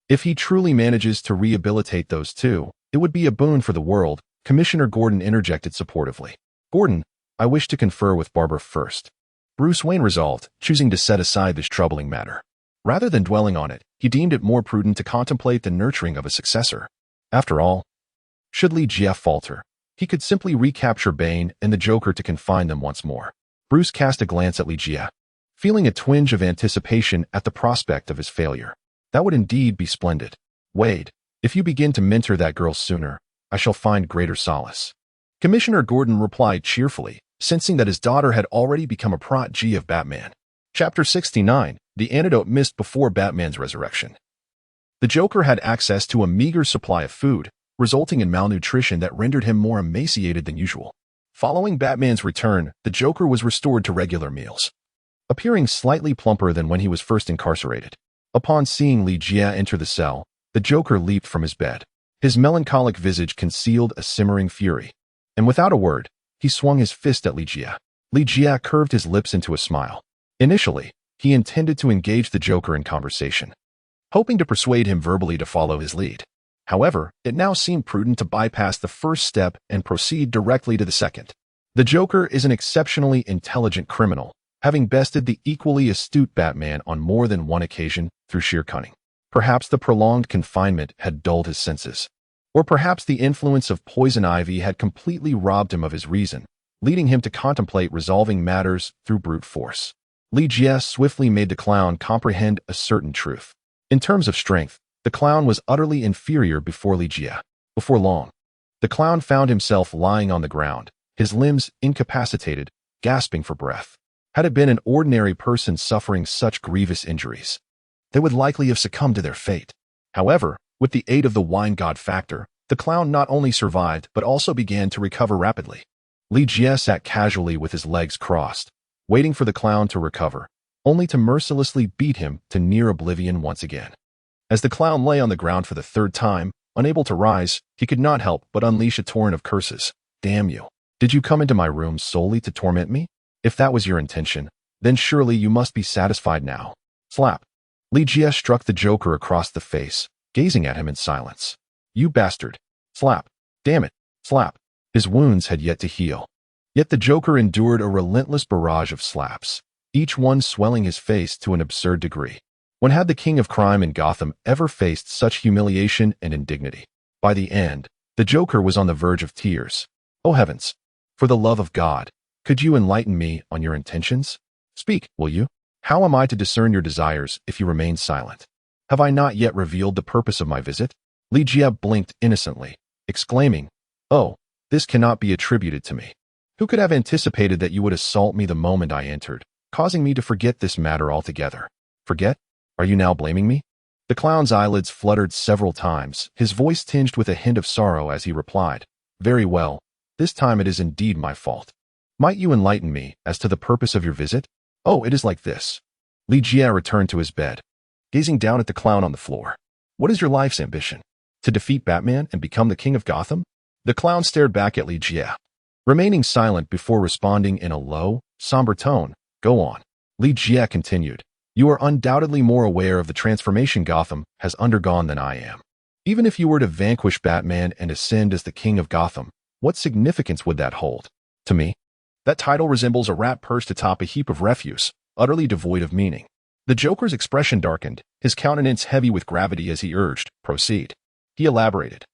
If he truly manages to rehabilitate those two, it would be a boon for the world, Commissioner Gordon interjected supportively. Gordon, I wish to confer with Barbara first. Bruce Wayne resolved, choosing to set aside this troubling matter. Rather than dwelling on it, he deemed it more prudent to contemplate the nurturing of a successor. After all, should Lee falter, he could simply recapture Bane and the Joker to confine them once more. Bruce cast a glance at Lee, feeling a twinge of anticipation at the prospect of his failure. That would indeed be splendid. Wade, if you begin to mentor that girl sooner, I shall find greater solace. Commissioner Gordon replied cheerfully, sensing that his daughter had already become a protege of Batman. Chapter 69, The Antidote Missed Before Batman's Resurrection. The Joker had access to a meager supply of food, resulting in malnutrition that rendered him more emaciated than usual. Following Batman's return, the Joker was restored to regular meals, appearing slightly plumper than when he was first incarcerated. Upon seeing Lee enter the cell, the Joker leaped from his bed. His melancholic visage concealed a simmering fury, and without a word, he swung his fist at Lee. Lee curved his lips into a smile. Initially, he intended to engage the Joker in conversation, hoping to persuade him verbally to follow his lead. However, it now seemed prudent to bypass the first step and proceed directly to the second. The Joker is an exceptionally intelligent criminal, having bested the equally astute Batman on more than one occasion through sheer cunning. Perhaps the prolonged confinement had dulled his senses, or perhaps the influence of poison ivy had completely robbed him of his reason, leading him to contemplate resolving matters through brute force. Lee swiftly made the clown comprehend a certain truth. In terms of strength, the clown was utterly inferior before Lee. Before long, the clown found himself lying on the ground, his limbs incapacitated, gasping for breath. Had it been an ordinary person suffering such grievous injuries, they would likely have succumbed to their fate. However, with the aid of the wine god factor, the clown not only survived but also began to recover rapidly. Lee sat casually with his legs crossed, waiting for the clown to recover, only to mercilessly beat him to near oblivion once again. As the clown lay on the ground for the third time, unable to rise, he could not help but unleash a torrent of curses. Damn you. Did you come into my room solely to torment me? If that was your intention, then surely you must be satisfied now. Slap. Lee struck the Joker across the face, gazing at him in silence. You bastard. Slap. Damn it. Slap. His wounds had yet to heal. Yet the Joker endured a relentless barrage of slaps, each one swelling his face to an absurd degree. When had the king of crime in Gotham ever faced such humiliation and indignity? By the end, the Joker was on the verge of tears. Oh heavens! For the love of God, could you enlighten me on your intentions? Speak, will you? How am I to discern your desires if you remain silent? Have I not yet revealed the purpose of my visit? Lee blinked innocently, exclaiming, Oh, this cannot be attributed to me. Who could have anticipated that you would assault me the moment I entered, causing me to forget this matter altogether? Forget? Are you now blaming me? The clown's eyelids fluttered several times, his voice tinged with a hint of sorrow as he replied, Very well, this time it is indeed my fault. Might you enlighten me as to the purpose of your visit? Oh, it is like this. Lee returned to his bed, gazing down at the clown on the floor. What is your life's ambition? To defeat Batman and become the king of Gotham? The clown stared back at Lee, remaining silent before responding in a low, somber tone. Go on. Lee continued. You are undoubtedly more aware of the transformation Gotham has undergone than I am. Even if you were to vanquish Batman and ascend as the King of Gotham, what significance would that hold? To me, that title resembles a rat perched atop a heap of refuse, utterly devoid of meaning. The Joker's expression darkened, his countenance heavy with gravity as he urged, "Proceed." He elaborated.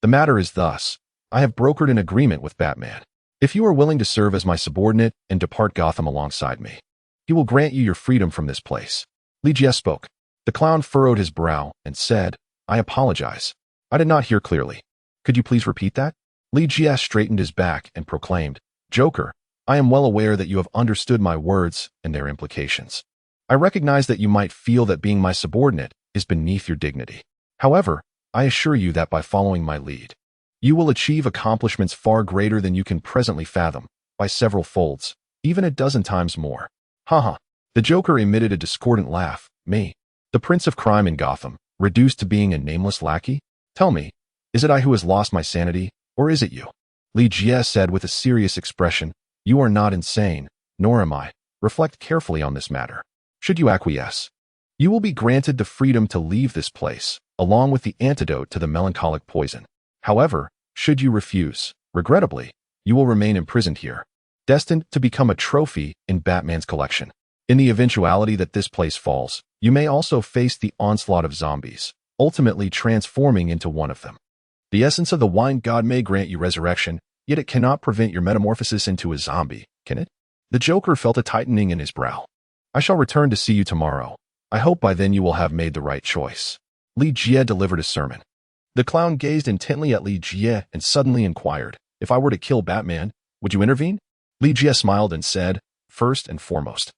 "The matter is thus. I have brokered an agreement with Batman. If you are willing to serve as my subordinate and depart Gotham alongside me, he will grant you your freedom from this place." Li spoke. The clown furrowed his brow and said, "I apologize. I did not hear clearly. Could you please repeat that?" Li straightened his back and proclaimed, "Joker, I am well aware that you have understood my words and their implications. I recognize that you might feel that being my subordinate is beneath your dignity. However, I assure you that by following my lead, you will achieve accomplishments far greater than you can presently fathom, by several folds, even a dozen times more." Haha. The Joker emitted a discordant laugh. "Me, the Prince of Crime in Gotham, reduced to being a nameless lackey? Tell me, is it I who has lost my sanity, or is it you?" Li said with a serious expression, "You are not insane, nor am I. Reflect carefully on this matter. Should you acquiesce, you will be granted the freedom to leave this place, along with the antidote to the melancholic poison. However, should you refuse, regrettably, you will remain imprisoned here, destined to become a trophy in Batman's collection. In the eventuality that this place falls, you may also face the onslaught of zombies, ultimately transforming into one of them. The essence of the wine god may grant you resurrection, yet it cannot prevent your metamorphosis into a zombie, can it?" The Joker felt a tightening in his brow. "I shall return to see you tomorrow. I hope by then you will have made the right choice." Li delivered a sermon. The clown gazed intently at Li and suddenly inquired, "If I were to kill Batman, would you intervene?" Li smiled and said, "First and foremost,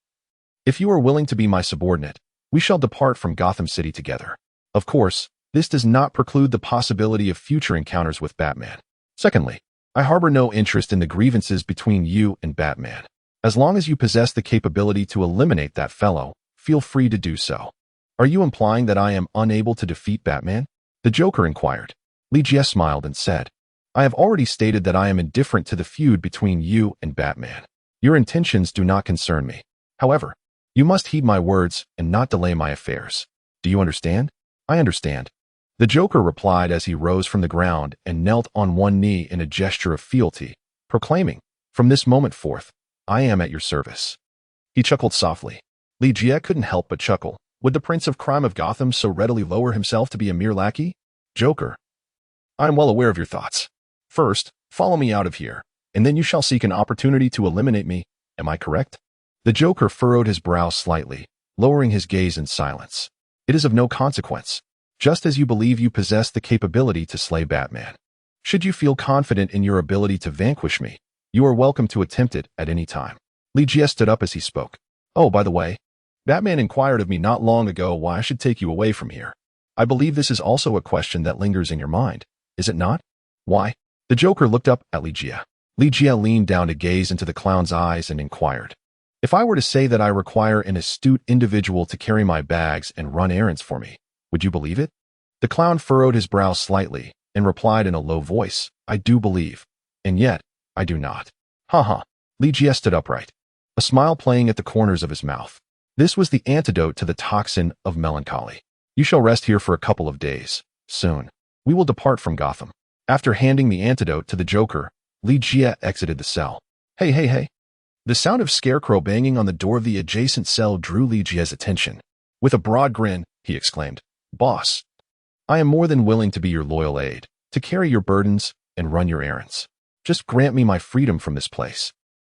if you are willing to be my subordinate, we shall depart from Gotham City together. Of course, this does not preclude the possibility of future encounters with Batman. Secondly, I harbor no interest in the grievances between you and Batman. As long as you possess the capability to eliminate that fellow, feel free to do so." "Are you implying that I am unable to defeat Batman?" the Joker inquired. Li smiled and said, "I have already stated that I am indifferent to the feud between you and Batman. Your intentions do not concern me. However, you must heed my words and not delay my affairs. Do you understand?" "I understand," the Joker replied as he rose from the ground and knelt on one knee in a gesture of fealty, proclaiming, "From this moment forth, I am at your service." He chuckled softly. Li couldn't help but chuckle. Would the Prince of Crime of Gotham so readily lower himself to be a mere lackey? "Joker, I am well aware of your thoughts. First, follow me out of here, and then you shall seek an opportunity to eliminate me. Am I correct?" The Joker furrowed his brow slightly, lowering his gaze in silence. "It is of no consequence. Just as you believe you possess the capability to slay Batman. Should you feel confident in your ability to vanquish me, you are welcome to attempt it at any time." Li stood up as he spoke. "Oh, by the way, Batman inquired of me not long ago why I should take you away from here. I believe this is also a question that lingers in your mind, is it not?" "Why?" The Joker looked up at Li leaned down to gaze into the clown's eyes and inquired, "If I were to say that I require an astute individual to carry my bags and run errands for me, would you believe it?" The clown furrowed his brow slightly and replied in a low voice, "I do believe, and yet I do not." "Ha." Li stood upright, a smile playing at the corners of his mouth. This was the antidote to the toxin of melancholy. "You shall rest here for a couple of days. Soon, we will depart from Gotham." After handing the antidote to the Joker, Li exited the cell. Hey. The sound of Scarecrow banging on the door of the adjacent cell drew Li attention. With a broad grin, he exclaimed, "Boss, I am more than willing to be your loyal aide, to carry your burdens and run your errands. Just grant me my freedom from this place,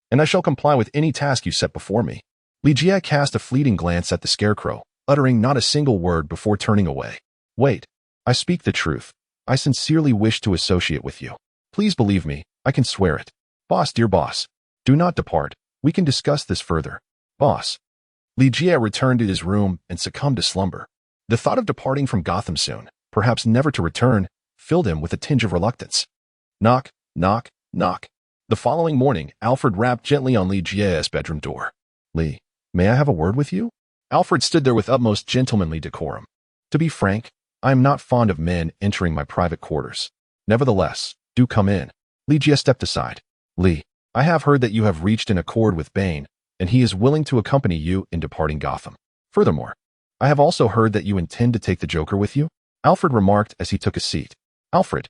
and I shall comply with any task you set before me." Li cast a fleeting glance at the Scarecrow, uttering not a single word before turning away. "Wait, I speak the truth. I sincerely wish to associate with you. Please believe me, I can swear it. Boss, dear boss, do not depart. We can discuss this further. Boss." Li returned to his room and succumbed to slumber. The thought of departing from Gotham soon, perhaps never to return, filled him with a tinge of reluctance. Knock, knock, knock. The following morning, Alfred rapped gently on Li's bedroom door. "Li, may I have a word with you?" Alfred stood there with utmost gentlemanly decorum. "To be frank, I am not fond of men entering my private quarters. Nevertheless, do come in." Li stepped aside. "Li, I have heard that you have reached an accord with Bane, and he is willing to accompany you in departing Gotham. Furthermore, I have also heard that you intend to take the Joker with you." Alfred remarked as he took a seat. Alfred,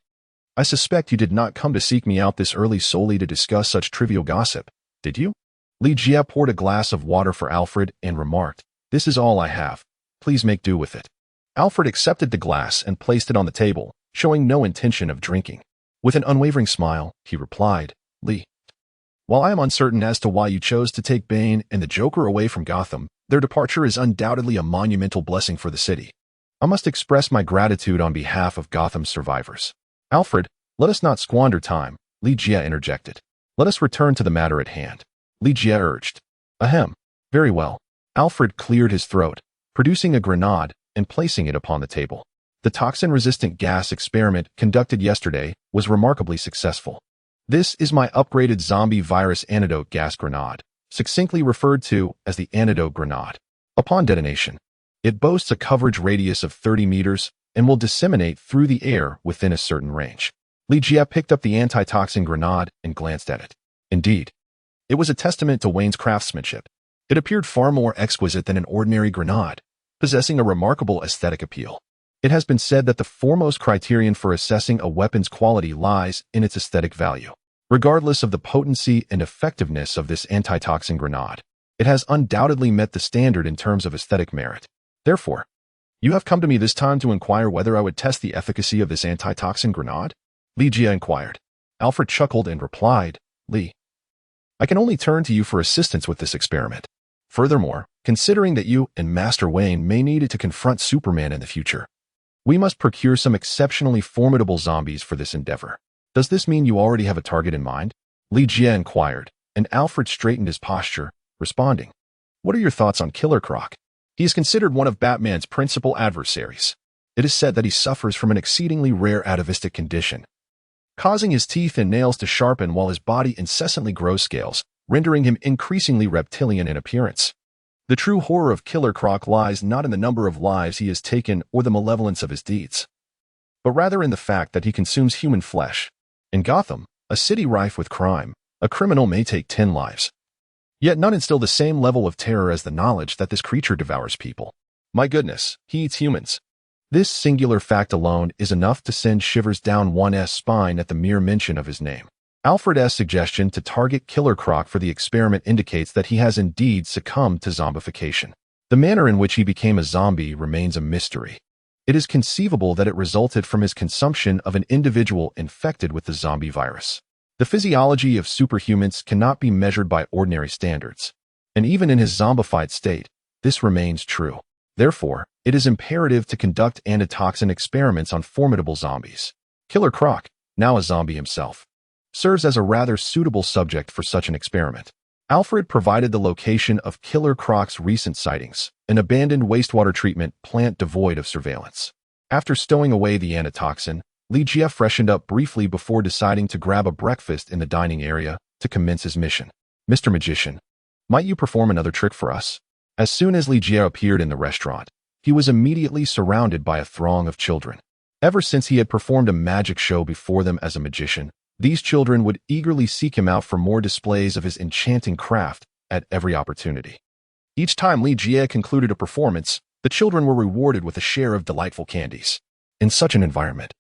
I suspect you did not come to seek me out this early solely to discuss such trivial gossip, did you? Li Jie poured a glass of water for Alfred and remarked, This is all I have. Please make do with it. Alfred accepted the glass and placed it on the table, showing no intention of drinking. With an unwavering smile, he replied, Li, while I am uncertain as to why you chose to take Bane and the Joker away from Gotham, their departure is undoubtedly a monumental blessing for the city. I must express my gratitude on behalf of Gotham's survivors. Alfred, let us not squander time, Li Jie interjected. Let us return to the matter at hand. Li Jie urged. Ahem. Very well. Alfred cleared his throat, producing a grenade and placing it upon the table. The toxin-resistant gas experiment conducted yesterday was remarkably successful. This is my upgraded zombie virus antidote gas grenade, succinctly referred to as the antidote grenade. Upon detonation, it boasts a coverage radius of 30 meters and will disseminate through the air within a certain range. Li Jie picked up the antitoxin grenade and glanced at it. Indeed, it was a testament to Wayne's craftsmanship. It appeared far more exquisite than an ordinary grenade, possessing a remarkable aesthetic appeal. It has been said that the foremost criterion for assessing a weapon's quality lies in its aesthetic value. Regardless of the potency and effectiveness of this antitoxin grenade, it has undoubtedly met the standard in terms of aesthetic merit. Therefore, you have come to me this time to inquire whether I would test the efficacy of this antitoxin grenade? Li Jie inquired. Alfred chuckled and replied, Li, I can only turn to you for assistance with this experiment. Furthermore, considering that you and Master Wayne may need it to confront Superman in the future, we must procure some exceptionally formidable zombies for this endeavor. Does this mean you already have a target in mind? Li Jie inquired, and Alfred straightened his posture, responding, What are your thoughts on Killer Croc? He is considered one of Batman's principal adversaries. It is said that he suffers from an exceedingly rare atavistic condition, causing his teeth and nails to sharpen while his body incessantly grows scales, rendering him increasingly reptilian in appearance. The true horror of Killer Croc lies not in the number of lives he has taken or the malevolence of his deeds, but rather in the fact that he consumes human flesh. In Gotham, a city rife with crime, a criminal may take 10 lives. Yet none instill the same level of terror as the knowledge that this creature devours people. My goodness, he eats humans. This singular fact alone is enough to send shivers down one's spine at the mere mention of his name. Alfred's suggestion to target Killer Croc for the experiment indicates that he has indeed succumbed to zombification. The manner in which he became a zombie remains a mystery. It is conceivable that it resulted from his consumption of an individual infected with the zombie virus. The physiology of superhumans cannot be measured by ordinary standards, and even in his zombified state, this remains true. Therefore, it is imperative to conduct antitoxin experiments on formidable zombies. Killer Croc, now a zombie himself, serves as a rather suitable subject for such an experiment. Alfred provided the location of Killer Croc's recent sightings, an abandoned wastewater treatment plant devoid of surveillance. After stowing away the antitoxin, Li Jie freshened up briefly before deciding to grab a breakfast in the dining area to commence his mission. Mr. Magician, might you perform another trick for us? As soon as Li Jie appeared in the restaurant, he was immediately surrounded by a throng of children. Ever since he had performed a magic show before them as a magician, these children would eagerly seek him out for more displays of his enchanting craft at every opportunity. Each time Li Jie concluded a performance, the children were rewarded with a share of delightful candies. In such an environment,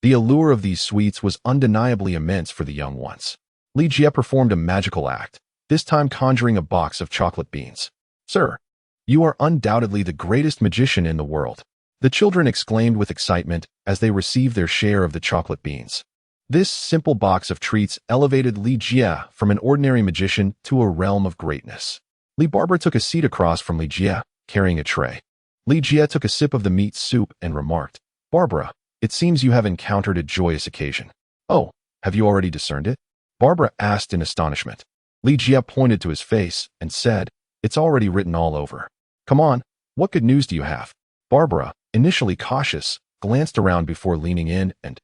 the allure of these sweets was undeniably immense for the young ones. Li Jie performed a magical act, this time conjuring a box of chocolate beans. Sir, you are undoubtedly the greatest magician in the world, the children exclaimed with excitement as they received their share of the chocolate beans. This simple box of treats elevated Li Jie from an ordinary magician to a realm of greatness. Li Barber took a seat across from Li Jie, carrying a tray. Li Jie took a sip of the meat soup and remarked, Barbara, it seems you have encountered a joyous occasion. Oh, have you already discerned it? Barbara asked in astonishment. Li Jie pointed to his face and said, It's already written all over. Come on, what good news do you have? Barbara, initially cautious, glanced around before leaning in and,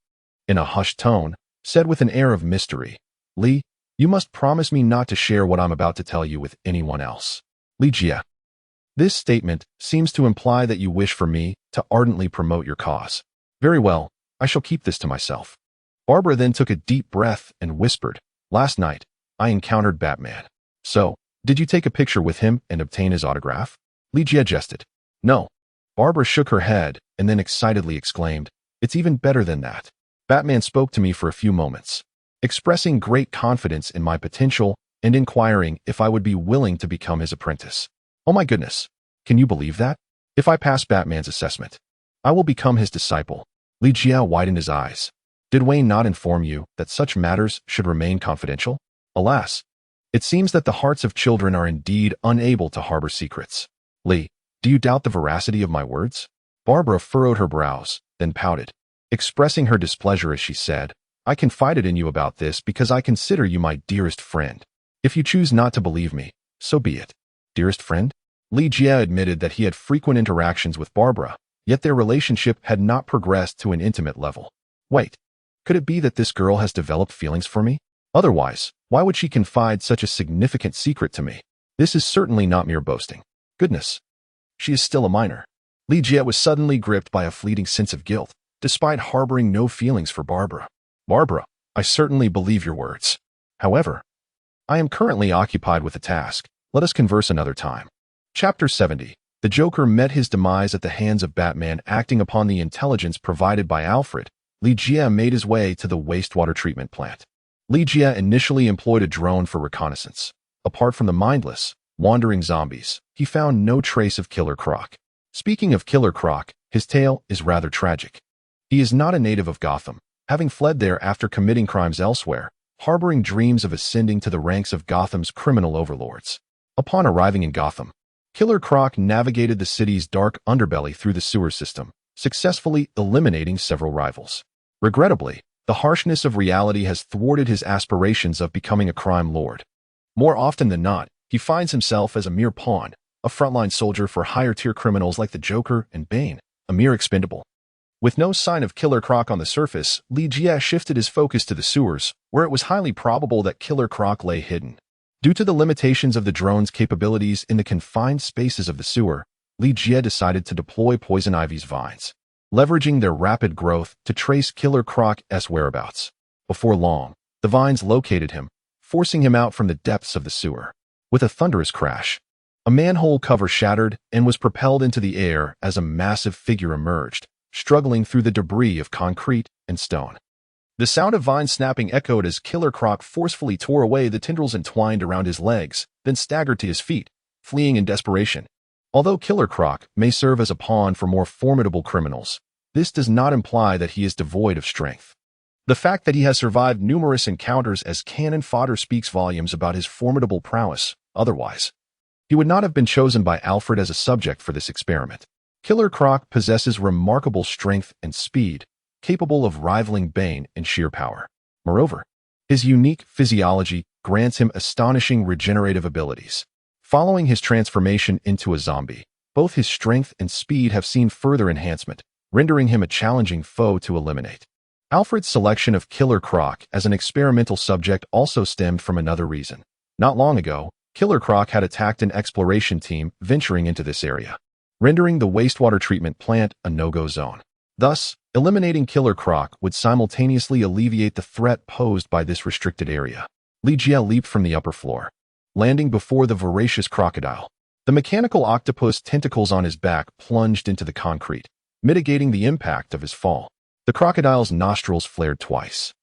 in a hushed tone, said with an air of mystery, Li, you must promise me not to share what I'm about to tell you with anyone else. Li Jie, this statement seems to imply that you wish for me to ardently promote your cause. Very well, I shall keep this to myself. Barbara then took a deep breath and whispered, Last night, I encountered Batman. So, did you take a picture with him and obtain his autograph? Li Jie jested. No. Barbara shook her head and then excitedly exclaimed, "It's even better than that." Batman spoke to me for a few moments, expressing great confidence in my potential and inquiring if I would be willing to become his apprentice. Oh my goodness, can you believe that? If I pass Batman's assessment, I will become his disciple. Li Jie widened his eyes. Did Wayne not inform you that such matters should remain confidential? Alas, it seems that the hearts of children are indeed unable to harbor secrets. Li, do you doubt the veracity of my words? Barbara furrowed her brows, then pouted, expressing her displeasure as she said, I confided in you about this because I consider you my dearest friend. If you choose not to believe me, so be it. Dearest friend? Li Jie admitted that he had frequent interactions with Barbara, yet their relationship had not progressed to an intimate level. Wait, could it be that this girl has developed feelings for me? Otherwise, why would she confide such a significant secret to me? This is certainly not mere boasting. Goodness, she is still a minor. Li Jie was suddenly gripped by a fleeting sense of guilt, despite harboring no feelings for Barbara. Barbara, I certainly believe your words. However, I am currently occupied with a task. Let us converse another time. Chapter 70. The Joker met his demise at the hands of Batman. Acting upon the intelligence provided by Alfred, Li Jie made his way to the wastewater treatment plant. Li Jie initially employed a drone for reconnaissance. Apart from the mindless, wandering zombies, he found no trace of Killer Croc. Speaking of Killer Croc, his tale is rather tragic. He is not a native of Gotham, having fled there after committing crimes elsewhere, harboring dreams of ascending to the ranks of Gotham's criminal overlords. Upon arriving in Gotham, Killer Croc navigated the city's dark underbelly through the sewer system, successfully eliminating several rivals. Regrettably, the harshness of reality has thwarted his aspirations of becoming a crime lord. More often than not, he finds himself as a mere pawn, a frontline soldier for higher-tier criminals like the Joker and Bane, a mere expendable. With no sign of Killer Croc on the surface, Li Jie shifted his focus to the sewers, where it was highly probable that Killer Croc lay hidden. Due to the limitations of the drone's capabilities in the confined spaces of the sewer, Li Jie decided to deploy Poison Ivy's vines, leveraging their rapid growth to trace Killer Croc's whereabouts. Before long, the vines located him, forcing him out from the depths of the sewer. With a thunderous crash, a manhole cover shattered and was propelled into the air as a massive figure emerged, struggling through the debris of concrete and stone. The sound of vines snapping echoed as Killer Croc forcefully tore away the tendrils entwined around his legs, then staggered to his feet, fleeing in desperation. Although Killer Croc may serve as a pawn for more formidable criminals, this does not imply that he is devoid of strength. The fact that he has survived numerous encounters as cannon fodder speaks volumes about his formidable prowess. Otherwise, he would not have been chosen by Alfred as a subject for this experiment. Killer Croc possesses remarkable strength and speed, capable of rivaling Bane in sheer power. Moreover, his unique physiology grants him astonishing regenerative abilities. Following his transformation into a zombie, both his strength and speed have seen further enhancement, rendering him a challenging foe to eliminate. Alfred's selection of Killer Croc as an experimental subject also stemmed from another reason. Not long ago, Killer Croc had attacked an exploration team venturing into this area, rendering the wastewater treatment plant a no-go zone. Thus, eliminating Killer Croc would simultaneously alleviate the threat posed by this restricted area. Li Jie leaped from the upper floor, landing before the voracious crocodile. The mechanical octopus tentacles on his back plunged into the concrete, mitigating the impact of his fall. The crocodile's nostrils flared twice.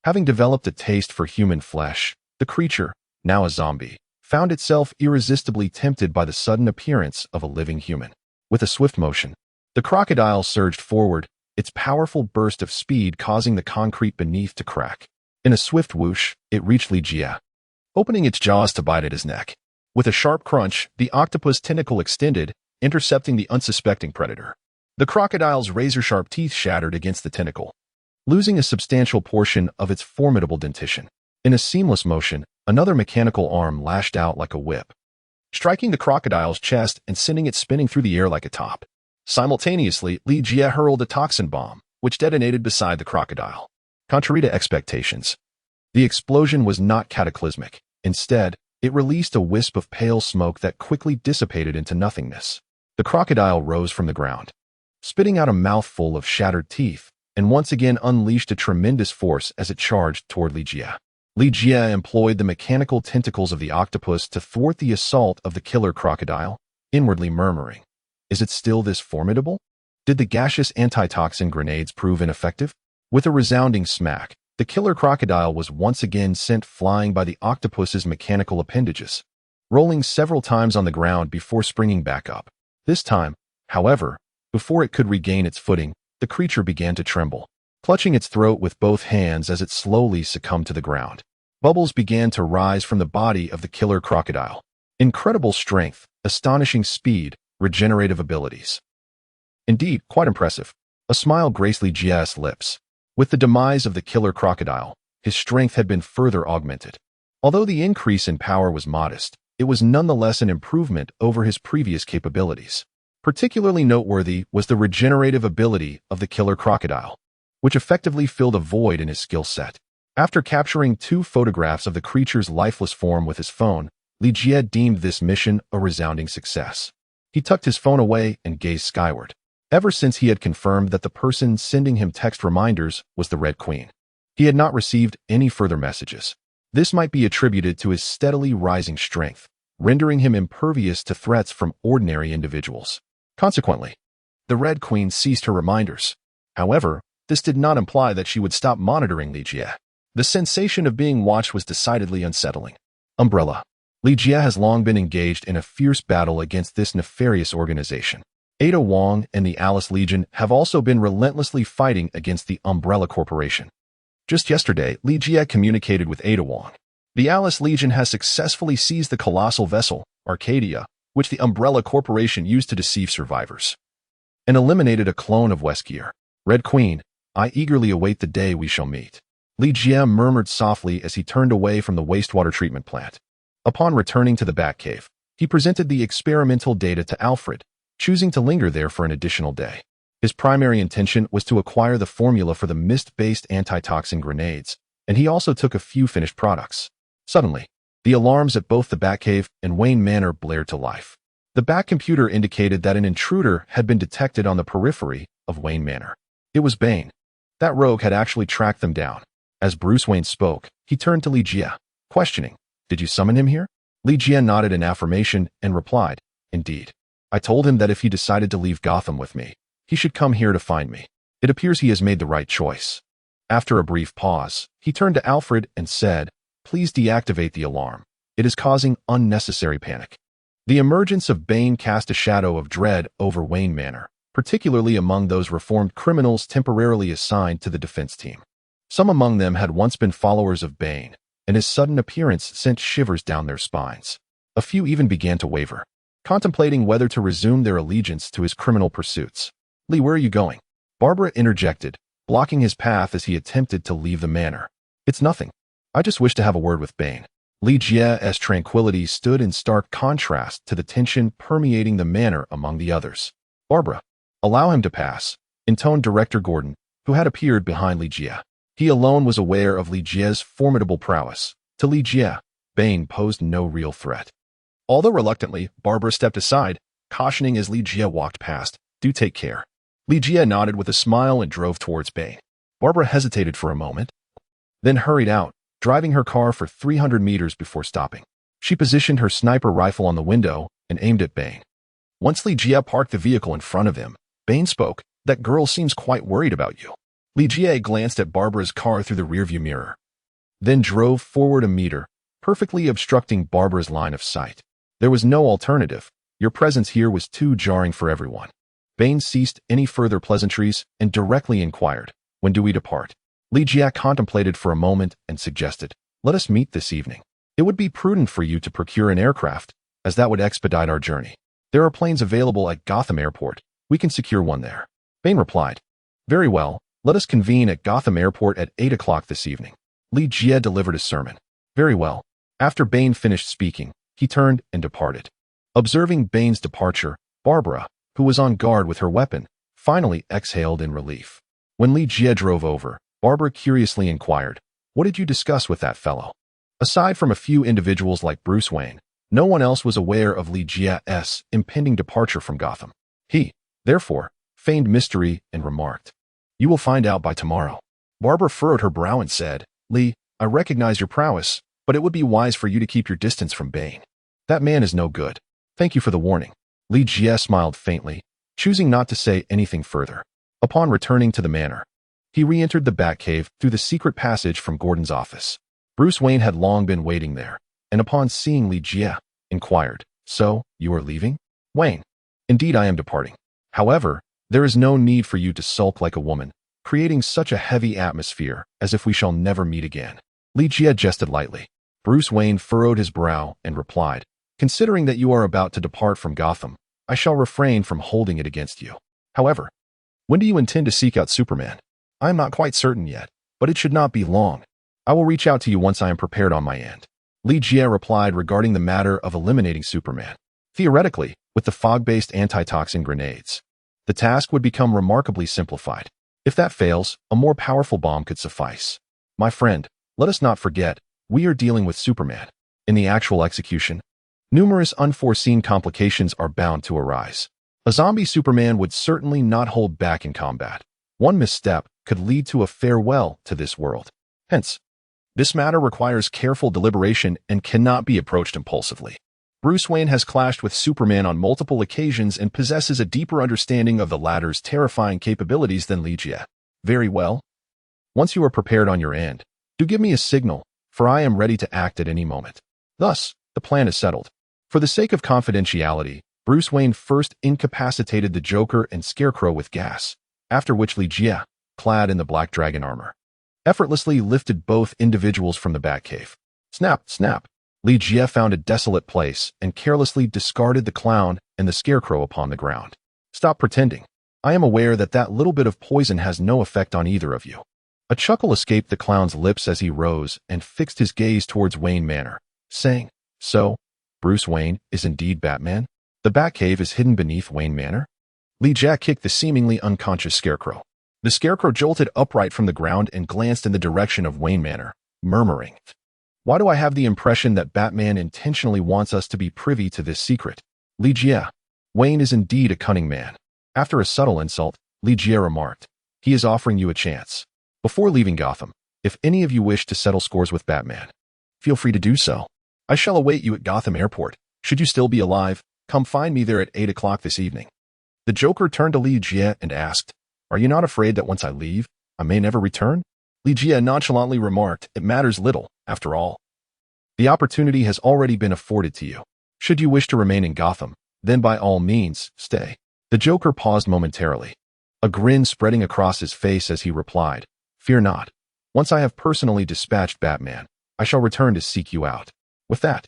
Having developed a taste for human flesh, the creature, now a zombie, found itself irresistibly tempted by the sudden appearance of a living human. With a swift motion, the crocodile surged forward, its powerful burst of speed causing the concrete beneath to crack. In a swift whoosh, it reached Li Jie, opening its jaws to bite at his neck. With a sharp crunch, the octopus tentacle extended, intercepting the unsuspecting predator. The crocodile's razor-sharp teeth shattered against the tentacle, losing a substantial portion of its formidable dentition. In a seamless motion, another mechanical arm lashed out like a whip, striking the crocodile's chest and sending it spinning through the air like a top. Simultaneously, Li Jie hurled a toxin bomb, which detonated beside the crocodile. Contrary to expectations, the explosion was not cataclysmic. Instead, it released a wisp of pale smoke that quickly dissipated into nothingness. The crocodile rose from the ground, spitting out a mouthful of shattered teeth, and once again unleashed a tremendous force as it charged toward Li Jie. Li Jie employed the mechanical tentacles of the octopus to thwart the assault of the killer crocodile, inwardly murmuring, "Is it still this formidable?" Did the gaseous antitoxin grenades prove ineffective? With a resounding smack, the killer crocodile was once again sent flying by the octopus's mechanical appendages, rolling several times on the ground before springing back up. This time, however, before it could regain its footing, the creature began to tremble, clutching its throat with both hands as it slowly succumbed to the ground. Bubbles began to rise from the body of the killer crocodile. Incredible strength, astonishing speed, regenerative abilities. Indeed, quite impressive. A smile graced Li Jie's lips. With the demise of the killer crocodile, his strength had been further augmented. Although the increase in power was modest, it was nonetheless an improvement over his previous capabilities. Particularly noteworthy was the regenerative ability of the killer crocodile, which effectively filled a void in his skill set. After capturing 2 photographs of the creature's lifeless form with his phone, Li Jie deemed this mission a resounding success. He tucked his phone away and gazed skyward. Ever since he had confirmed that the person sending him text reminders was the Red Queen, he had not received any further messages. This might be attributed to his steadily rising strength, rendering him impervious to threats from ordinary individuals. Consequently, the Red Queen ceased her reminders. However, this did not imply that she would stop monitoring Li Jie. The sensation of being watched was decidedly unsettling. Umbrella. Li Jie has long been engaged in a fierce battle against this nefarious organization. Ada Wong and the Alice Legion have also been relentlessly fighting against the Umbrella Corporation. Just yesterday, Li Jie communicated with Ada Wong. The Alice Legion has successfully seized the colossal vessel, Arcadia, which the Umbrella Corporation used to deceive survivors, and eliminated a clone of Westgear. Red Queen, I eagerly await the day we shall meet. Li Jie murmured softly as he turned away from the wastewater treatment plant. Upon returning to the Batcave, he presented the experimental data to Alfred, choosing to linger there for an additional day. His primary intention was to acquire the formula for the mist-based antitoxin grenades, and he also took a few finished products. Suddenly, the alarms at both the Batcave and Wayne Manor blared to life. The Bat computer indicated that an intruder had been detected on the periphery of Wayne Manor. It was Bane. That rogue had actually tracked them down. As Bruce Wayne spoke, he turned to Li Jie, questioning, "Did you summon him here?" Li Jie nodded in affirmation and replied, "Indeed. I told him that if he decided to leave Gotham with me, he should come here to find me. It appears he has made the right choice." After a brief pause, he turned to Alfred and said, "Please deactivate the alarm. It is causing unnecessary panic." The emergence of Bane cast a shadow of dread over Wayne Manor, particularly among those reformed criminals temporarily assigned to the defense team. Some among them had once been followers of Bane, and his sudden appearance sent shivers down their spines. A few even began to waver, contemplating whether to resume their allegiance to his criminal pursuits. "Lee, where are you going?" Barbara interjected, blocking his path as he attempted to leave the manor. "It's nothing. I just wish to have a word with Bane." Li Jie's tranquility stood in stark contrast to the tension permeating the manor among the others. "Barbara, allow him to pass," intoned Director Gordon, who had appeared behind Li Jie. He alone was aware of Li Jie's formidable prowess. To Li Jie, Bane posed no real threat. Although reluctantly, Barbara stepped aside, cautioning as Li Jie walked past, "Do take care." Li Jie nodded with a smile and drove towards Bane. Barbara hesitated for a moment, then hurried out, driving her car for 300 meters before stopping. She positioned her sniper rifle on the window and aimed at Bane. Once Li Jie parked the vehicle in front of him, Bane spoke, "That girl seems quite worried about you." Li Jie glanced at Barbara's car through the rearview mirror, then drove forward a meter, perfectly obstructing Barbara's line of sight. There was no alternative. Your presence here was too jarring for everyone. Bane ceased any further pleasantries and directly inquired, "When do we depart?" Li Jie contemplated for a moment and suggested, "Let us meet this evening. It would be prudent for you to procure an aircraft, as that would expedite our journey. There are planes available at Gotham Airport. We can secure one there." Bane replied, "Very well. Let us convene at Gotham Airport at 8 o'clock this evening." Li Jie delivered a sermon. "Very well." After Bane finished speaking, he turned and departed. Observing Bane's departure, Barbara, who was on guard with her weapon, finally exhaled in relief. When Li Jie drove over, Barbara curiously inquired, "What did you discuss with that fellow?" Aside from a few individuals like Bruce Wayne, no one else was aware of Li Jie's impending departure from Gotham. He, therefore, feigned mystery and remarked, "You will find out by tomorrow." Barbara furrowed her brow and said, "Lee, I recognize your prowess, but it would be wise for you to keep your distance from Bane. That man is no good. Thank you for the warning." Li Jie smiled faintly, choosing not to say anything further. Upon returning to the manor, he re-entered the Batcave through the secret passage from Gordon's office. Bruce Wayne had long been waiting there, and upon seeing Li Jie, inquired, "So, you are leaving?" "Wayne, indeed I am departing. However, there is no need for you to sulk like a woman, creating such a heavy atmosphere as if we shall never meet again." Li Jie jested lightly. Bruce Wayne furrowed his brow and replied, "Considering that you are about to depart from Gotham, I shall refrain from holding it against you. However, when do you intend to seek out Superman?" "I am not quite certain yet, but it should not be long. I will reach out to you once I am prepared on my end." Li Jie replied regarding the matter of eliminating Superman. Theoretically, with the fog-based antitoxin grenades, the task would become remarkably simplified. If that fails, a more powerful bomb could suffice. My friend, let us not forget, we are dealing with Superman. In the actual execution, numerous unforeseen complications are bound to arise. A zombie Superman would certainly not hold back in combat. One misstep could lead to a farewell to this world. Hence, this matter requires careful deliberation and cannot be approached impulsively. Bruce Wayne has clashed with Superman on multiple occasions and possesses a deeper understanding of the latter's terrifying capabilities than Li Jie. Very well. Once you are prepared on your end, do give me a signal, for I am ready to act at any moment. Thus, the plan is settled. For the sake of confidentiality, Bruce Wayne first incapacitated the Joker and Scarecrow with gas, after which Li Jie, clad in the Black Dragon armor, effortlessly lifted both individuals from the Batcave. Snap, snap. Li Jie found a desolate place and carelessly discarded the clown and the Scarecrow upon the ground. "Stop pretending. I am aware that that little bit of poison has no effect on either of you." A chuckle escaped the clown's lips as he rose and fixed his gaze towards Wayne Manor, saying, "So, Bruce Wayne is indeed Batman? The Batcave is hidden beneath Wayne Manor?" Li Jie kicked the seemingly unconscious Scarecrow. The Scarecrow jolted upright from the ground and glanced in the direction of Wayne Manor, murmuring, "Why do I have the impression that Batman intentionally wants us to be privy to this secret?" Li Jie, Wayne is indeed a cunning man. After a subtle insult, Li Jie remarked, "He is offering you a chance. Before leaving Gotham, if any of you wish to settle scores with Batman, feel free to do so. I shall await you at Gotham Airport. Should you still be alive, come find me there at 8 o'clock this evening." The Joker turned to Li Jie and asked, "Are you not afraid that once I leave, I may never return?" Li Jie nonchalantly remarked, "It matters little, after all. The opportunity has already been afforded to you. Should you wish to remain in Gotham, then by all means, stay." The Joker paused momentarily, a grin spreading across his face as he replied, "Fear not. Once I have personally dispatched Batman, I shall return to seek you out." With that,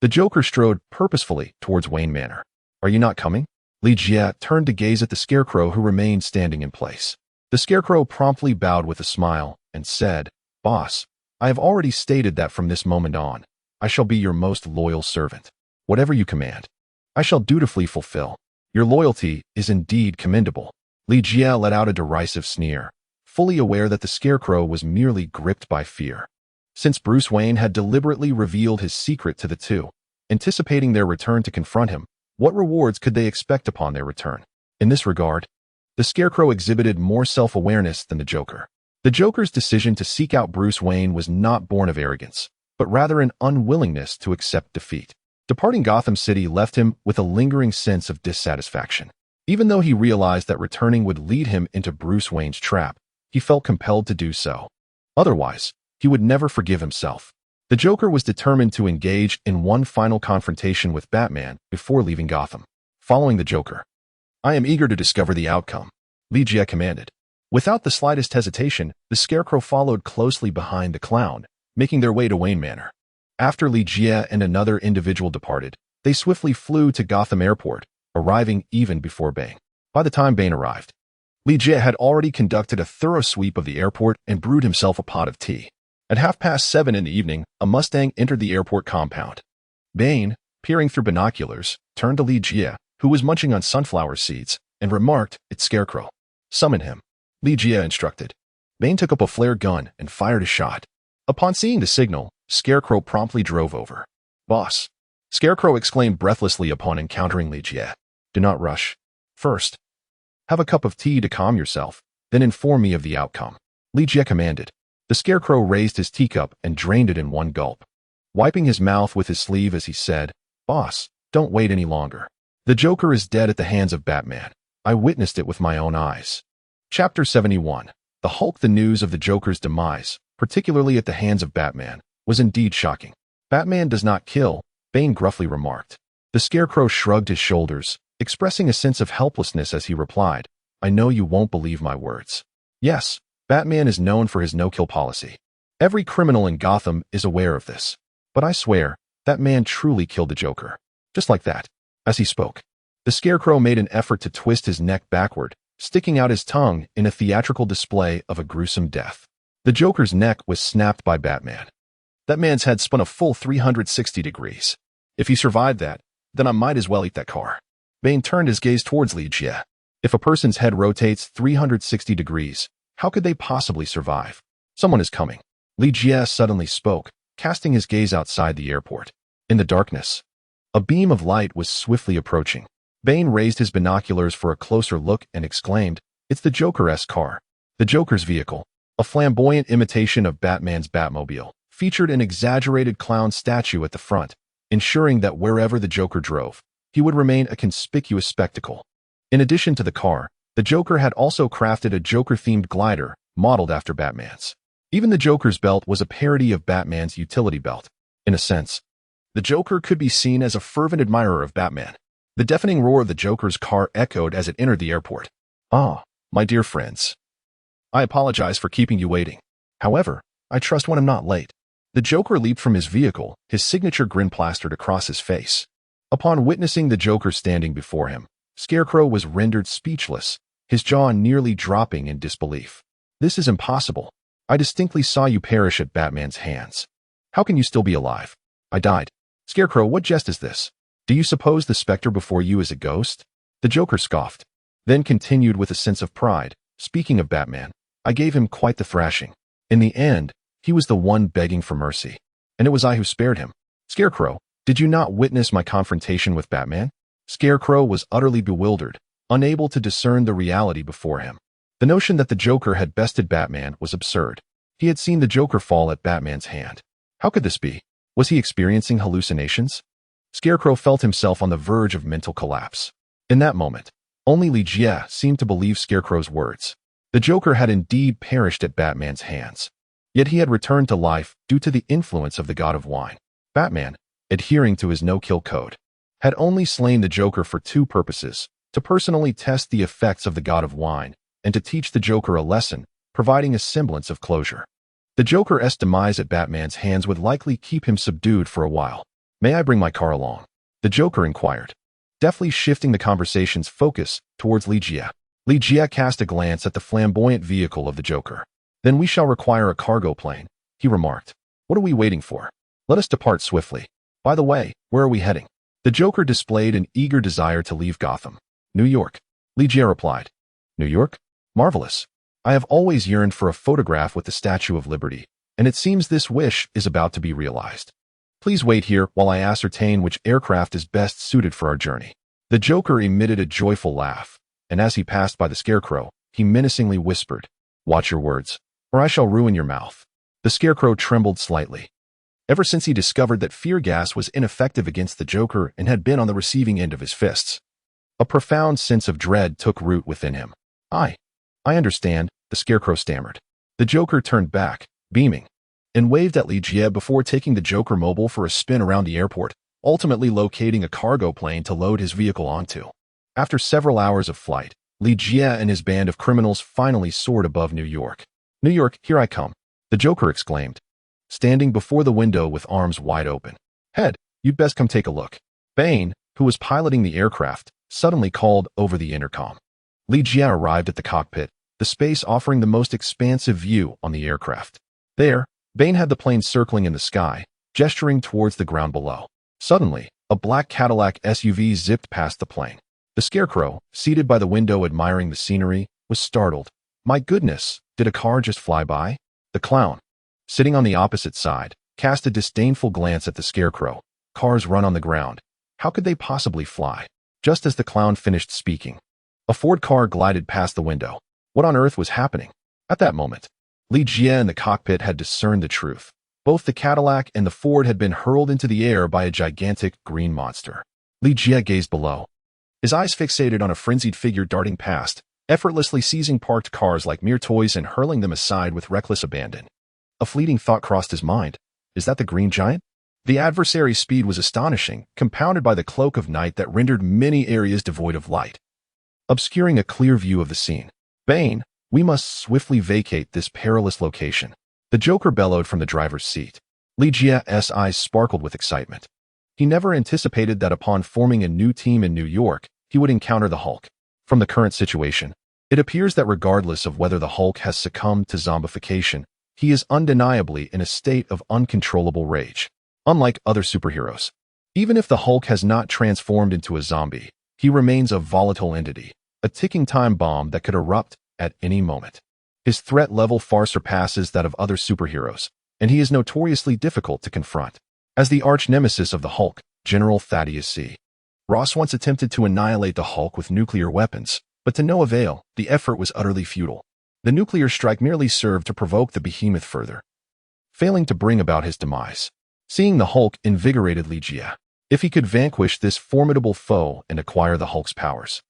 the Joker strode purposefully towards Wayne Manor. "Are you not coming?" Li Jie turned to gaze at the Scarecrow who remained standing in place. The Scarecrow promptly bowed with a smile and said, "Boss, I have already stated that from this moment on, I shall be your most loyal servant. Whatever you command, I shall dutifully fulfill. Your loyalty is indeed commendable." Li Jie let out a derisive sneer, fully aware that the Scarecrow was merely gripped by fear. Since Bruce Wayne had deliberately revealed his secret to the two, anticipating their return to confront him, what rewards could they expect upon their return? In this regard, the Scarecrow exhibited more self-awareness than the Joker. The Joker's decision to seek out Bruce Wayne was not born of arrogance, but rather an unwillingness to accept defeat. Departing Gotham City left him with a lingering sense of dissatisfaction. Even though he realized that returning would lead him into Bruce Wayne's trap, he felt compelled to do so. Otherwise, he would never forgive himself. The Joker was determined to engage in one final confrontation with Batman before leaving Gotham. Following the Joker, "I am eager to discover the outcome," Li Jie commanded. Without the slightest hesitation, the Scarecrow followed closely behind the clown, making their way to Wayne Manor. After Li Jie and another individual departed, they swiftly flew to Gotham Airport, arriving even before Bane. By the time Bane arrived, Li Jie had already conducted a thorough sweep of the airport and brewed himself a pot of tea. At 7:30 in the evening, a Mustang entered the airport compound. Bane, peering through binoculars, turned to Li Jie, who was munching on sunflower seeds, and remarked, "It's Scarecrow. Summon him," Li Jie instructed. Bane took up a flare gun and fired a shot. Upon seeing the signal, Scarecrow promptly drove over. "Boss," Scarecrow exclaimed breathlessly upon encountering Li Jie, "do not rush. First, have a cup of tea to calm yourself, then inform me of the outcome," Li Jie commanded. The Scarecrow raised his teacup and drained it in one gulp, wiping his mouth with his sleeve as he said, "Boss, don't wait any longer. The Joker is dead at the hands of Batman. I witnessed it with my own eyes. Chapter 71. The Hulk. The news of the Joker's demise, particularly at the hands of Batman, was indeed shocking. Batman does not kill, Bane gruffly remarked. The Scarecrow shrugged his shoulders, expressing a sense of helplessness as he replied, I know you won't believe my words. Yes, Batman is known for his no-kill policy. Every criminal in Gotham is aware of this. But I swear, that man truly killed the Joker. Just like that. As he spoke, the Scarecrow made an effort to twist his neck backward, sticking out his tongue in a theatrical display of a gruesome death. The Joker's neck was snapped by Batman. That man's head spun a full 360 degrees. If he survived that, then I might as well eat that car. Bane turned his gaze towards Li Jie. If a person's head rotates 360 degrees, how could they possibly survive? Someone is coming. Li Jie suddenly spoke, casting his gaze outside the airport. In the darkness, a beam of light was swiftly approaching. Bane raised his binoculars for a closer look and exclaimed, It's the Joker-esque car. The Joker's vehicle, a flamboyant imitation of Batman's Batmobile, featured an exaggerated clown statue at the front, ensuring that wherever the Joker drove, he would remain a conspicuous spectacle. In addition to the car, the Joker had also crafted a Joker-themed glider, modeled after Batman's. Even the Joker's belt was a parody of Batman's utility belt. In a sense, the Joker could be seen as a fervent admirer of Batman. The deafening roar of the Joker's car echoed as it entered the airport. Ah, my dear friends. I apologize for keeping you waiting. However, I trust when I'm not late. The Joker leaped from his vehicle, his signature grin plastered across his face. Upon witnessing the Joker standing before him, Scarecrow was rendered speechless, his jaw nearly dropping in disbelief. This is impossible. I distinctly saw you perish at Batman's hands. How can you still be alive? I died. Scarecrow, what jest is this? Do you suppose the specter before you is a ghost? The Joker scoffed, then continued with a sense of pride. Speaking of Batman, I gave him quite the thrashing. In the end, he was the one begging for mercy. And it was I who spared him. Scarecrow, did you not witness my confrontation with Batman? Scarecrow was utterly bewildered, unable to discern the reality before him. The notion that the Joker had bested Batman was absurd. He had seen the Joker fall at Batman's hand. How could this be? Was he experiencing hallucinations? Scarecrow felt himself on the verge of mental collapse. In that moment, only Li Jie seemed to believe Scarecrow's words. The Joker had indeed perished at Batman's hands. Yet he had returned to life due to the influence of the God of Wine. Batman, adhering to his no-kill code, had only slain the Joker for two purposes: to personally test the effects of the God of Wine, and to teach the Joker a lesson, providing a semblance of closure. The Joker's demise at Batman's hands would likely keep him subdued for a while. May I bring my car along? The Joker inquired, deftly shifting the conversation's focus towards Li Jie. Li Jie cast a glance at the flamboyant vehicle of the Joker. Then we shall require a cargo plane, he remarked. What are we waiting for? Let us depart swiftly. By the way, where are we heading? The Joker displayed an eager desire to leave Gotham. New York. Li Jie replied. New York? Marvelous. I have always yearned for a photograph with the Statue of Liberty, and it seems this wish is about to be realized. Please wait here while I ascertain which aircraft is best suited for our journey. The Joker emitted a joyful laugh, and as he passed by the Scarecrow, he menacingly whispered, Watch your words, or I shall ruin your mouth. The Scarecrow trembled slightly. Ever since he discovered that fear gas was ineffective against the Joker and had been on the receiving end of his fists, a profound sense of dread took root within him. I understand, the Scarecrow stammered. The Joker turned back, beaming, and waved at Li Jie before taking the Joker mobile for a spin around the airport, ultimately locating a cargo plane to load his vehicle onto. After several hours of flight, Li Jie and his band of criminals finally soared above New York. New York, here I come, the Joker exclaimed, standing before the window with arms wide open. Head, you'd best come take a look. Bane, who was piloting the aircraft, suddenly called over the intercom. Li Jie arrived at the cockpit, the space offering the most expansive view on the aircraft. There, Bane had the plane circling in the sky, gesturing towards the ground below. Suddenly, a black Cadillac SUV zipped past the plane. The Scarecrow, seated by the window admiring the scenery, was startled. My goodness, did a car just fly by? The clown, sitting on the opposite side, cast a disdainful glance at the Scarecrow. Cars run on the ground. How could they possibly fly? Just as the clown finished speaking, a Ford car glided past the window. What on earth was happening? At that moment, Li Jie in the cockpit had discerned the truth. Both the Cadillac and the Ford had been hurled into the air by a gigantic green monster. Li Jie gazed below. his eyes fixated on a frenzied figure darting past, effortlessly seizing parked cars like mere toys and hurling them aside with reckless abandon. A fleeting thought crossed his mind. Is that the Green Giant? The adversary's speed was astonishing, compounded by the cloak of night that rendered many areas devoid of light, obscuring a clear view of the scene. Bane, we must swiftly vacate this perilous location. The Joker bellowed from the driver's seat. Li Jia's eyes sparkled with excitement. He never anticipated that upon forming a new team in New York, he would encounter the Hulk. From the current situation, it appears that regardless of whether the Hulk has succumbed to zombification, he is undeniably in a state of uncontrollable rage. Unlike other superheroes, even if the Hulk has not transformed into a zombie, he remains a volatile entity, a ticking time bomb that could erupt at any moment. His threat level far surpasses that of other superheroes, and he is notoriously difficult to confront. As the arch-nemesis of the Hulk, General Thaddeus C. Ross once attempted to annihilate the Hulk with nuclear weapons, but to no avail. The effort was utterly futile. The nuclear strike merely served to provoke the behemoth further, failing to bring about his demise. Seeing the Hulk invigorated Li Jia. If he could vanquish this formidable foe and acquire the Hulk's powers,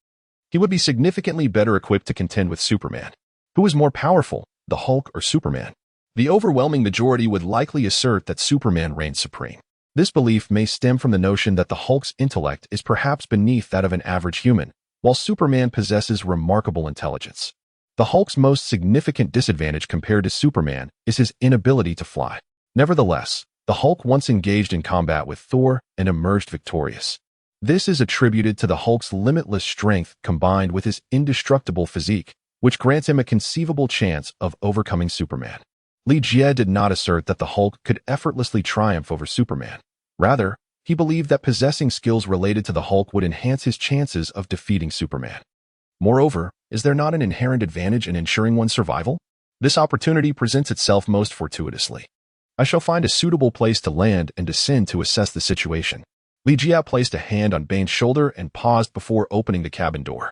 he would be significantly better equipped to contend with Superman. Who is more powerful, the Hulk or Superman? The overwhelming majority would likely assert that Superman reigns supreme. This belief may stem from the notion that the Hulk's intellect is perhaps beneath that of an average human, while Superman possesses remarkable intelligence. The Hulk's most significant disadvantage compared to Superman is his inability to fly. Nevertheless, the Hulk once engaged in combat with Thor and emerged victorious. This is attributed to the Hulk's limitless strength combined with his indestructible physique, which grants him a conceivable chance of overcoming Superman. Li Jie did not assert that the Hulk could effortlessly triumph over Superman. Rather, he believed that possessing skills related to the Hulk would enhance his chances of defeating Superman. Moreover, is there not an inherent advantage in ensuring one's survival? This opportunity presents itself most fortuitously. I shall find a suitable place to land and descend to assess the situation. Li Jia placed a hand on Bane's shoulder and paused before opening the cabin door.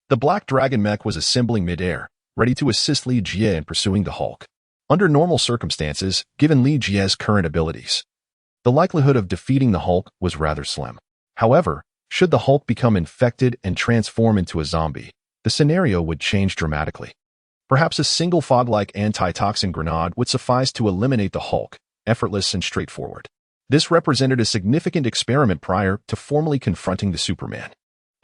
The Black Dragon mech was assembling mid-air, ready to assist Li Jia in pursuing the Hulk. Under normal circumstances, given Li Jia's current abilities, the likelihood of defeating the Hulk was rather slim. However, should the Hulk become infected and transform into a zombie, the scenario would change dramatically. Perhaps a single fog-like anti-toxin grenade would suffice to eliminate the Hulk, effortless and straightforward. This represented a significant experiment prior to formally confronting the Superman.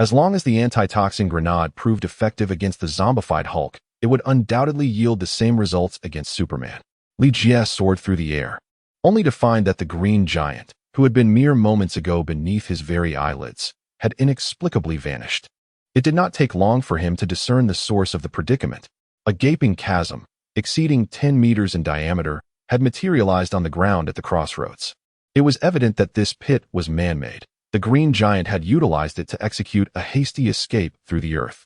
As long as the anti-toxin grenade proved effective against the zombified Hulk, it would undoubtedly yield the same results against Superman. Li Jia soared through the air, only to find that the Green Giant, who had been mere moments ago beneath his very eyelids, had inexplicably vanished. It did not take long for him to discern the source of the predicament. A gaping chasm, exceeding 10 meters in diameter, had materialized on the ground at the crossroads. It was evident that this pit was man-made. The Green Giant had utilized it to execute a hasty escape through the earth.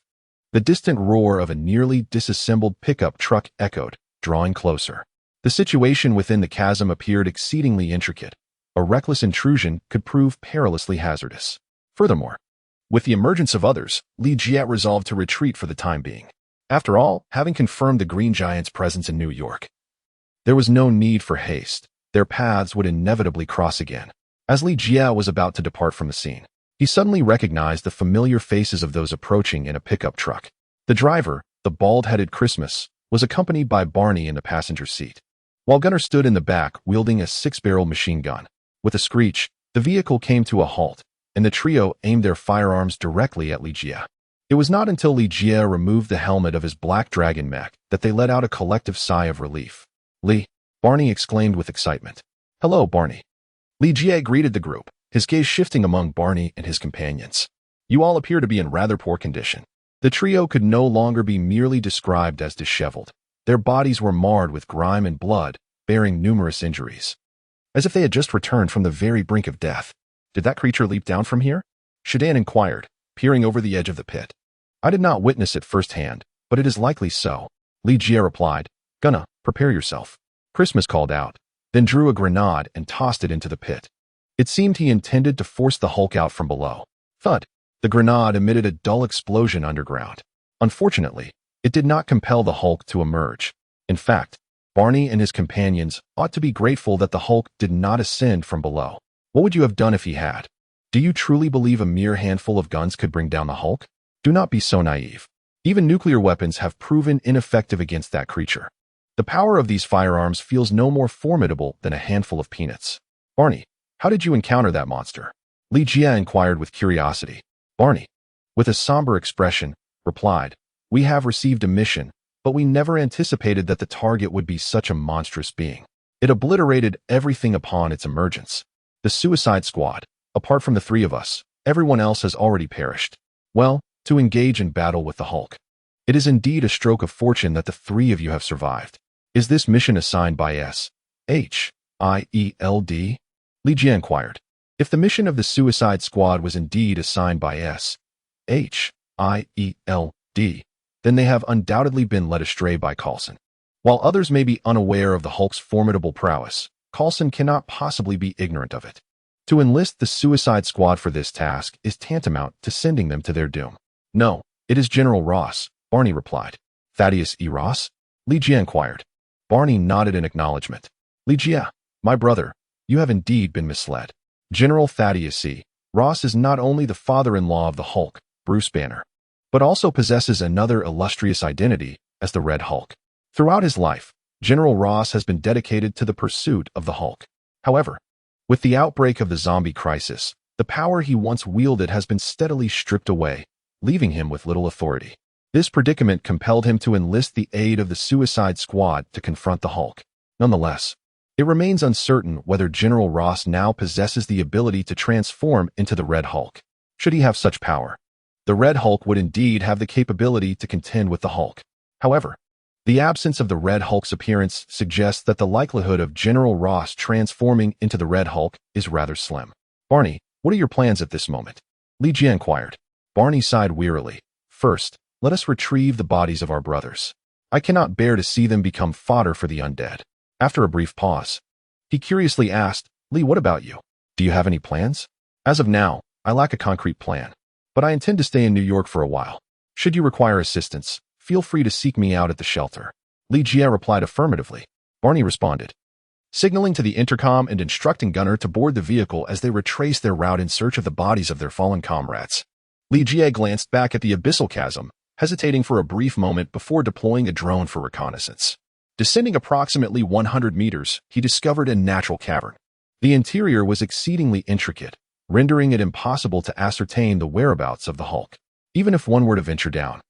The distant roar of a nearly disassembled pickup truck echoed, drawing closer. The situation within the chasm appeared exceedingly intricate. A reckless intrusion could prove perilously hazardous. Furthermore, with the emergence of others, Li Jia resolved to retreat for the time being. After all, having confirmed the Green Giant's presence in New York, there was no need for haste. Their paths would inevitably cross again. As Li Jia was about to depart from the scene, he suddenly recognized the familiar faces of those approaching in a pickup truck. The driver, the bald-headed Christmas, was accompanied by Barney in the passenger seat, while Gunner stood in the back wielding a 6-barrel machine gun. With a screech, the vehicle came to a halt, and the trio aimed their firearms directly at Li Jia. It was not until Li Jia removed the helmet of his Black Dragon mech that they let out a collective sigh of relief. "Li," Barney exclaimed with excitement. "Hello, Barney." Li Jia greeted the group, his gaze shifting among Barney and his companions. "You all appear to be in rather poor condition." The trio could no longer be merely described as disheveled. Their bodies were marred with grime and blood, bearing numerous injuries, as if they had just returned from the very brink of death. "Did that creature leap down from here?" Shadan inquired, peering over the edge of the pit. "I did not witness it firsthand, but it is likely so," Li Jia replied. "Gunna, prepare yourself." Christmas called out, then drew a grenade and tossed it into the pit. It seemed he intended to force the Hulk out from below. Thud! The grenade emitted a dull explosion underground. Unfortunately, it did not compel the Hulk to emerge. In fact, Barney and his companions ought to be grateful that the Hulk did not ascend from below. What would you have done if he had? Do you truly believe a mere handful of guns could bring down the Hulk? Do not be so naive. Even nuclear weapons have proven ineffective against that creature. The power of these firearms feels no more formidable than a handful of peanuts. Barney, how did you encounter that monster? Li Jie inquired with curiosity. Barney, with a somber expression, replied, We have received a mission, but we never anticipated that the target would be such a monstrous being. It obliterated everything upon its emergence. The Suicide Squad, apart from the three of us, everyone else has already perished. Well, to engage in battle with the Hulk. It is indeed a stroke of fortune that the three of you have survived. Is this mission assigned by S.H.I.E.L.D.? Li Jie inquired. If the mission of the Suicide Squad was indeed assigned by S.H.I.E.L.D., then they have undoubtedly been led astray by Coulson. While others may be unaware of the Hulk's formidable prowess, Coulson cannot possibly be ignorant of it. To enlist the Suicide Squad for this task is tantamount to sending them to their doom. No, it is General Ross, Barney replied. Thaddeus E. Ross? Li Jie inquired. Barney nodded in acknowledgement. Li Jie, my brother, you have indeed been misled. General Thaddeus E. Ross is not only the father-in-law of the Hulk, Bruce Banner, but also possesses another illustrious identity as the Red Hulk. Throughout his life, General Ross has been dedicated to the pursuit of the Hulk. However, with the outbreak of the zombie crisis, the power he once wielded has been steadily stripped away, leaving him with little authority. This predicament compelled him to enlist the aid of the Suicide Squad to confront the Hulk. Nonetheless, it remains uncertain whether General Ross now possesses the ability to transform into the Red Hulk. Should he have such power, the Red Hulk would indeed have the capability to contend with the Hulk. However, the absence of the Red Hulk's appearance suggests that the likelihood of General Ross transforming into the Red Hulk is rather slim. Barney, what are your plans at this moment? Li Jie inquired. Barney sighed wearily. First, let us retrieve the bodies of our brothers. I cannot bear to see them become fodder for the undead. After a brief pause, he curiously asked, Li, what about you? Do you have any plans? As of now, I lack a concrete plan, but I intend to stay in New York for a while. Should you require assistance, feel free to seek me out at the shelter. Li Jie replied affirmatively. Barney responded, signaling to the intercom and instructing Gunner to board the vehicle as they retraced their route in search of the bodies of their fallen comrades. Li Jie glanced back at the abyssal chasm, hesitating for a brief moment before deploying a drone for reconnaissance. Descending approximately 100 meters, he discovered a natural cavern. The interior was exceedingly intricate, rendering it impossible to ascertain the whereabouts of the Hulk. Even if one were to venture down,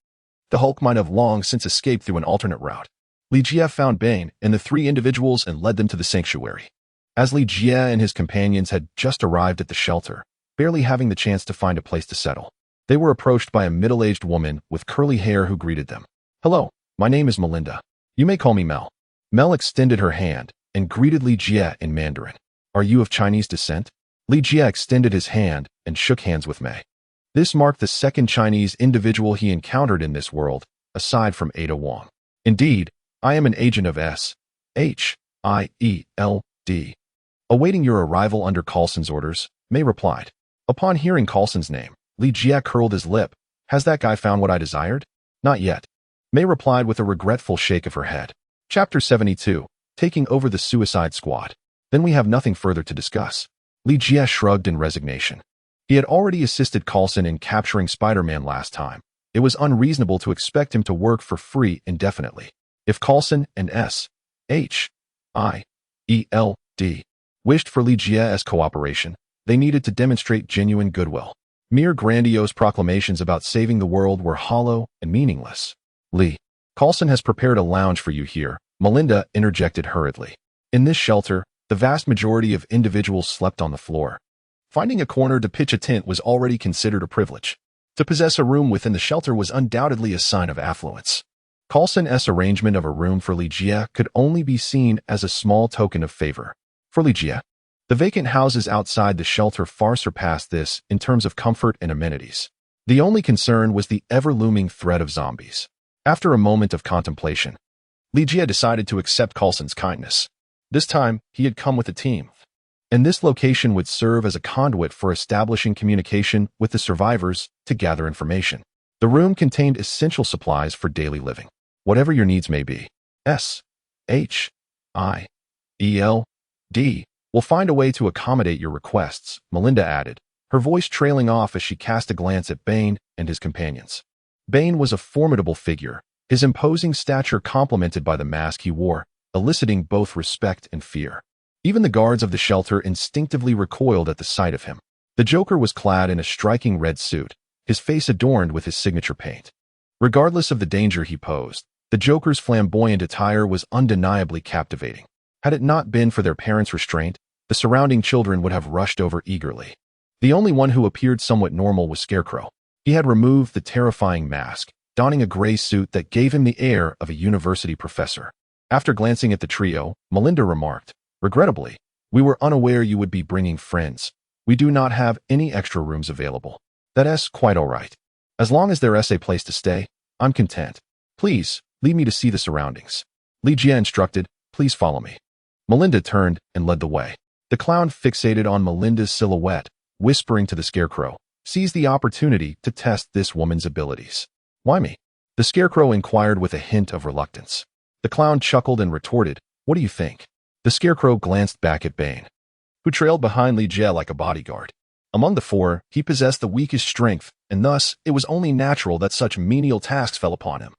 the Hulk might have long since escaped through an alternate route. Li Jie found Bane and the three individuals and led them to the sanctuary. As Li Jie and his companions had just arrived at the shelter, barely having the chance to find a place to settle, they were approached by a middle-aged woman with curly hair who greeted them. Hello, my name is Melinda. You may call me Mel. Mel extended her hand and greeted Li Jie in Mandarin. Are you of Chinese descent? Li Jie extended his hand and shook hands with Mei. This marked the second Chinese individual he encountered in this world, aside from Ada Wong. Indeed, I am an agent of S.H.I.E.L.D. Awaiting your arrival under Coulson's orders, Mei replied. Upon hearing Coulson's name, Li Jie curled his lip. Has that guy found what I desired? Not yet. Mei replied with a regretful shake of her head. Chapter 72, Taking Over the Suicide Squad. Then we have nothing further to discuss. Li Jie shrugged in resignation. He had already assisted Coulson in capturing Spider-Man last time. It was unreasonable to expect him to work for free indefinitely. If Coulson and S.H.I.E.L.D. wished for Li Jie's cooperation, they needed to demonstrate genuine goodwill. Mere grandiose proclamations about saving the world were hollow and meaningless. Li, Coulson has prepared a lounge for you here, Melinda interjected hurriedly. In this shelter, the vast majority of individuals slept on the floor. Finding a corner to pitch a tent was already considered a privilege. To possess a room within the shelter was undoubtedly a sign of affluence. Coulson's arrangement of a room for Li Jie could only be seen as a small token of favor. For Li Jie, the vacant houses outside the shelter far surpassed this in terms of comfort and amenities. The only concern was the ever-looming threat of zombies. After a moment of contemplation, Li Jie decided to accept Coulson's kindness. This time, he had come with a team, and this location would serve as a conduit for establishing communication with the survivors to gather information. The room contained essential supplies for daily living. Whatever your needs may be, S.H.I.E.L.D. will find a way to accommodate your requests, Melinda added, her voice trailing off as she cast a glance at Bane and his companions. Bane was a formidable figure, his imposing stature complemented by the mask he wore, eliciting both respect and fear. Even the guards of the shelter instinctively recoiled at the sight of him. The Joker was clad in a striking red suit, his face adorned with his signature paint. Regardless of the danger he posed, the Joker's flamboyant attire was undeniably captivating. Had it not been for their parents' restraint, the surrounding children would have rushed over eagerly. The only one who appeared somewhat normal was Scarecrow. He had removed the terrifying mask, donning a gray suit that gave him the air of a university professor. After glancing at the trio, Melinda remarked, "Regrettably, we were unaware you would be bringing friends. We do not have any extra rooms available. That's quite all right. As long as there's a place to stay, I'm content. Please, lead me to see the surroundings." Ligia instructed, "Please follow me." Melinda turned and led the way. The clown fixated on Melinda's silhouette, whispering to the Scarecrow, "Seize the opportunity to test this woman's abilities." "Why me?" the Scarecrow inquired with a hint of reluctance. The clown chuckled and retorted, "What do you think?" The Scarecrow glanced back at Bane, who trailed behind Ligia like a bodyguard. Among the four, he possessed the weakest strength, and thus it was only natural that such menial tasks fell upon him.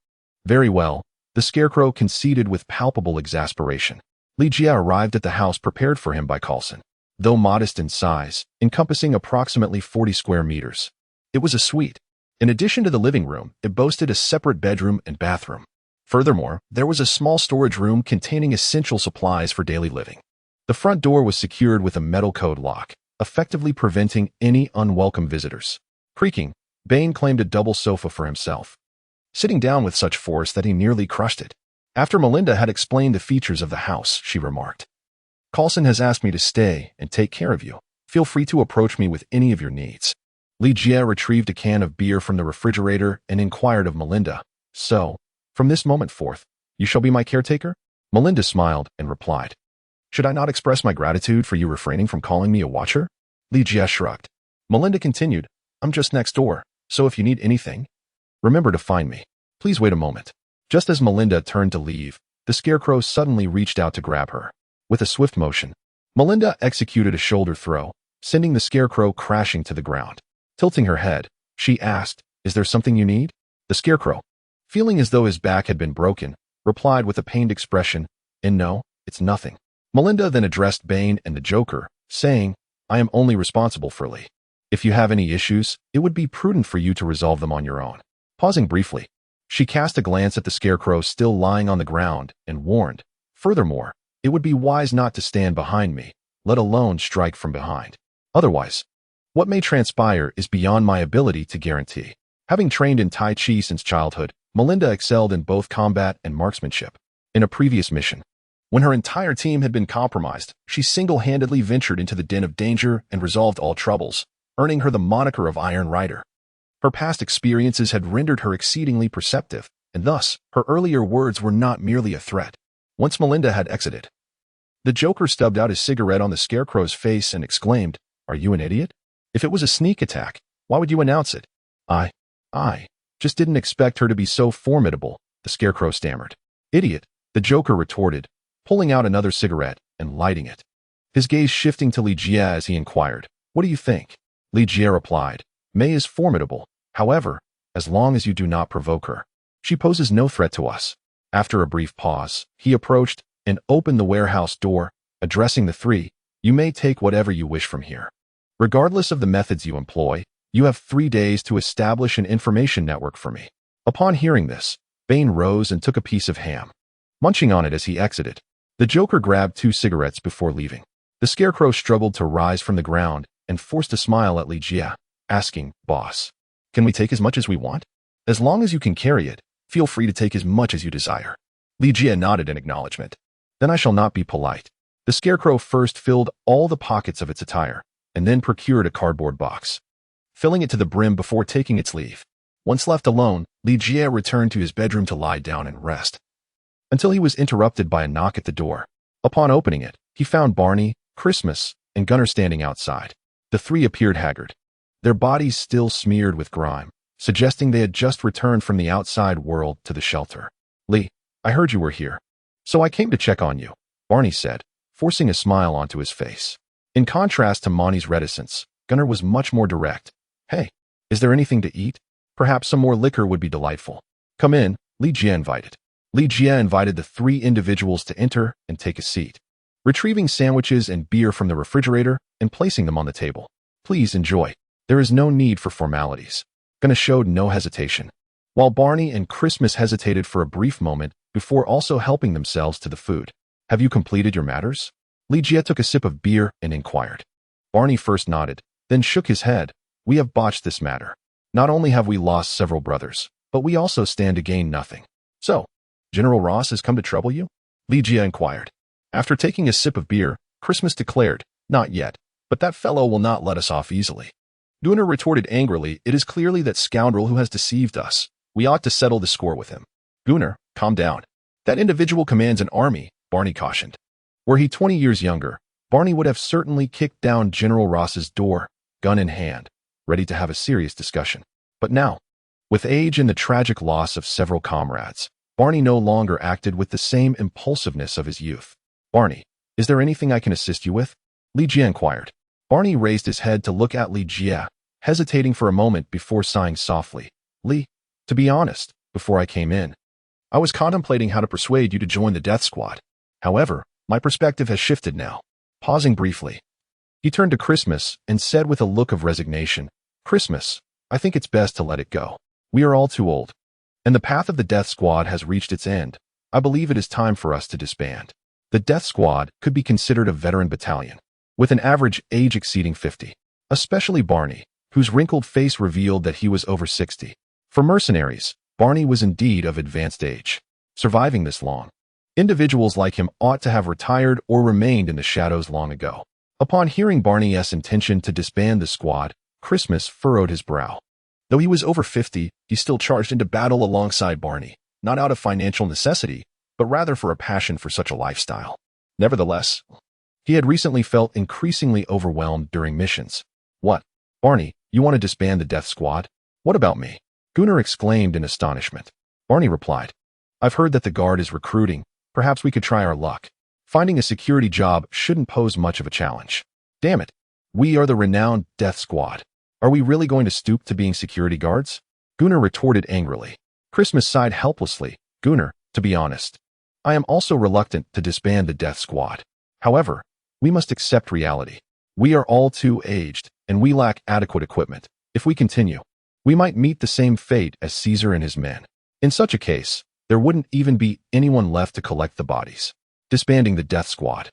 Very well, the Scarecrow conceded with palpable exasperation. Ligia arrived at the house prepared for him by Coulson. Though modest in size, encompassing approximately 40 square meters, it was a suite. In addition to the living room, it boasted a separate bedroom and bathroom. Furthermore, there was a small storage room containing essential supplies for daily living. The front door was secured with a metal code lock, effectively preventing any unwelcome visitors. Creaking, Bane claimed a double sofa for himself, sitting down with such force that he nearly crushed it. After Melinda had explained the features of the house, she remarked, "Coulson has asked me to stay and take care of you. Feel free to approach me with any of your needs." Ligia retrieved a can of beer from the refrigerator and inquired of Melinda, "So, from this moment forth, you shall be my caretaker?" Melinda smiled and replied, "Should I not express my gratitude for you refraining from calling me a watcher?" Ligia shrugged. Melinda continued, "I'm just next door, so if you need anything, remember to find me. Please wait a moment." Just as Melinda turned to leave, the Scarecrow suddenly reached out to grab her. With a swift motion, Melinda executed a shoulder throw, sending the Scarecrow crashing to the ground. Tilting her head, she asked, "Is there something you need?" The Scarecrow, feeling as though his back had been broken, replied with a pained expression, "And no, it's nothing." Melinda then addressed Bane and the Joker, saying, "I am only responsible for Li. If you have any issues, it would be prudent for you to resolve them on your own." Pausing briefly, she cast a glance at the Scarecrow still lying on the ground and warned, "Furthermore, it would be wise not to stand behind me, let alone strike from behind. Otherwise, what may transpire is beyond my ability to guarantee." Having trained in Tai Chi since childhood, Melinda excelled in both combat and marksmanship. In a previous mission, when her entire team had been compromised, she single-handedly ventured into the den of danger and resolved all troubles, earning her the moniker of Iron Rider. Her past experiences had rendered her exceedingly perceptive, and thus, her earlier words were not merely a threat. Once Melinda had exited, the Joker stubbed out his cigarette on the Scarecrow's face and exclaimed, "Are you an idiot? If it was a sneak attack, why would you announce it?" I just didn't expect her to be so formidable," the Scarecrow stammered. "Idiot," the Joker retorted, pulling out another cigarette and lighting it. His gaze shifting to Ligia as he inquired, "What do you think?" Ligia replied, "May is formidable. However, as long as you do not provoke her, she poses no threat to us." After a brief pause, he approached and opened the warehouse door, addressing the three, "You may take whatever you wish from here. Regardless of the methods you employ, you have 3 days to establish an information network for me." Upon hearing this, Bane rose and took a piece of ham. Munching on it as he exited, the Joker grabbed 2 cigarettes before leaving. The Scarecrow struggled to rise from the ground and forced a smile at Ligia, asking, "Boss, can we take as much as we want? As long as you can carry it, feel free to take as much as you desire." Ligia nodded in acknowledgement. "Then I shall not be polite." The Scarecrow first filled all the pockets of its attire, and then procured a cardboard box, filling it to the brim before taking its leave. Once left alone, Ligia returned to his bedroom to lie down and rest, until he was interrupted by a knock at the door. Upon opening it, he found Barney, Christmas, and Gunnar standing outside. The 3 appeared haggard, their bodies still smeared with grime, suggesting they had just returned from the outside world to the shelter. "Li, I heard you were here, so I came to check on you," Barney said, forcing a smile onto his face. In contrast to Monty's reticence, Gunnar was much more direct. Hey, is there anything to eat? Perhaps some more liquor would be delightful. Come in, Li Jie invited. Li Jie invited the three individuals to enter and take a seat, retrieving sandwiches and beer from the refrigerator and placing them on the table. Please enjoy. There is no need for formalities. Gunnar showed no hesitation, while Barney and Christmas hesitated for a brief moment before also helping themselves to the food. Have you completed your matters? Li Jie took a sip of beer and inquired. Barney first nodded, then shook his head. We have botched this matter. Not only have we lost several brothers, but we also stand to gain nothing. So, General Ross has come to trouble you? Li Jie inquired. After taking a sip of beer, Christmas declared, Not yet, but that fellow will not let us off easily. Gunnar retorted angrily, It is clearly that scoundrel who has deceived us. We ought to settle the score with him. Gunnar, calm down. That individual commands an army, Barney cautioned. Were he 20 years younger, Barney would have certainly kicked down General Ross's door, gun in hand, ready to have a serious discussion. But now, with age and the tragic loss of several comrades, Barney no longer acted with the same impulsiveness of his youth. Barney, is there anything I can assist you with? Li Jie inquired. Barney raised his head to look at Li Jie, hesitating for a moment before sighing softly. Li, to be honest, before I came in, I was contemplating how to persuade you to join the death squad. However, my perspective has shifted now. Pausing briefly, he turned to Christmas and said with a look of resignation, Christmas, I think it's best to let it go. We are all too old, and the path of the death squad has reached its end. I believe it is time for us to disband. The death squad could be considered a veteran battalion, with an average age exceeding 50, especially Barney, whose wrinkled face revealed that he was over 60. For mercenaries, Barney was indeed of advanced age. Surviving this long, individuals like him ought to have retired or remained in the shadows long ago. Upon hearing Barney's intention to disband the squad, Christmas furrowed his brow. Though he was over 50, he still charged into battle alongside Barney, not out of financial necessity, but rather for a passion for such a lifestyle. Nevertheless, he had recently felt increasingly overwhelmed during missions. What? Barney, you want to disband the death squad? What about me? Gunnar exclaimed in astonishment. Barney replied, I've heard that the guard is recruiting. Perhaps we could try our luck. Finding a security job shouldn't pose much of a challenge. Damn it. We are the renowned death squad. Are we really going to stoop to being security guards? Gunnar retorted angrily. Christmas sighed helplessly. Gunnar, to be honest, I am also reluctant to disband the death squad. However, we must accept reality. We are all too aged, and we lack adequate equipment. If we continue, we might meet the same fate as Caesar and his men. In such a case, there wouldn't even be anyone left to collect the bodies. Disbanding the death squad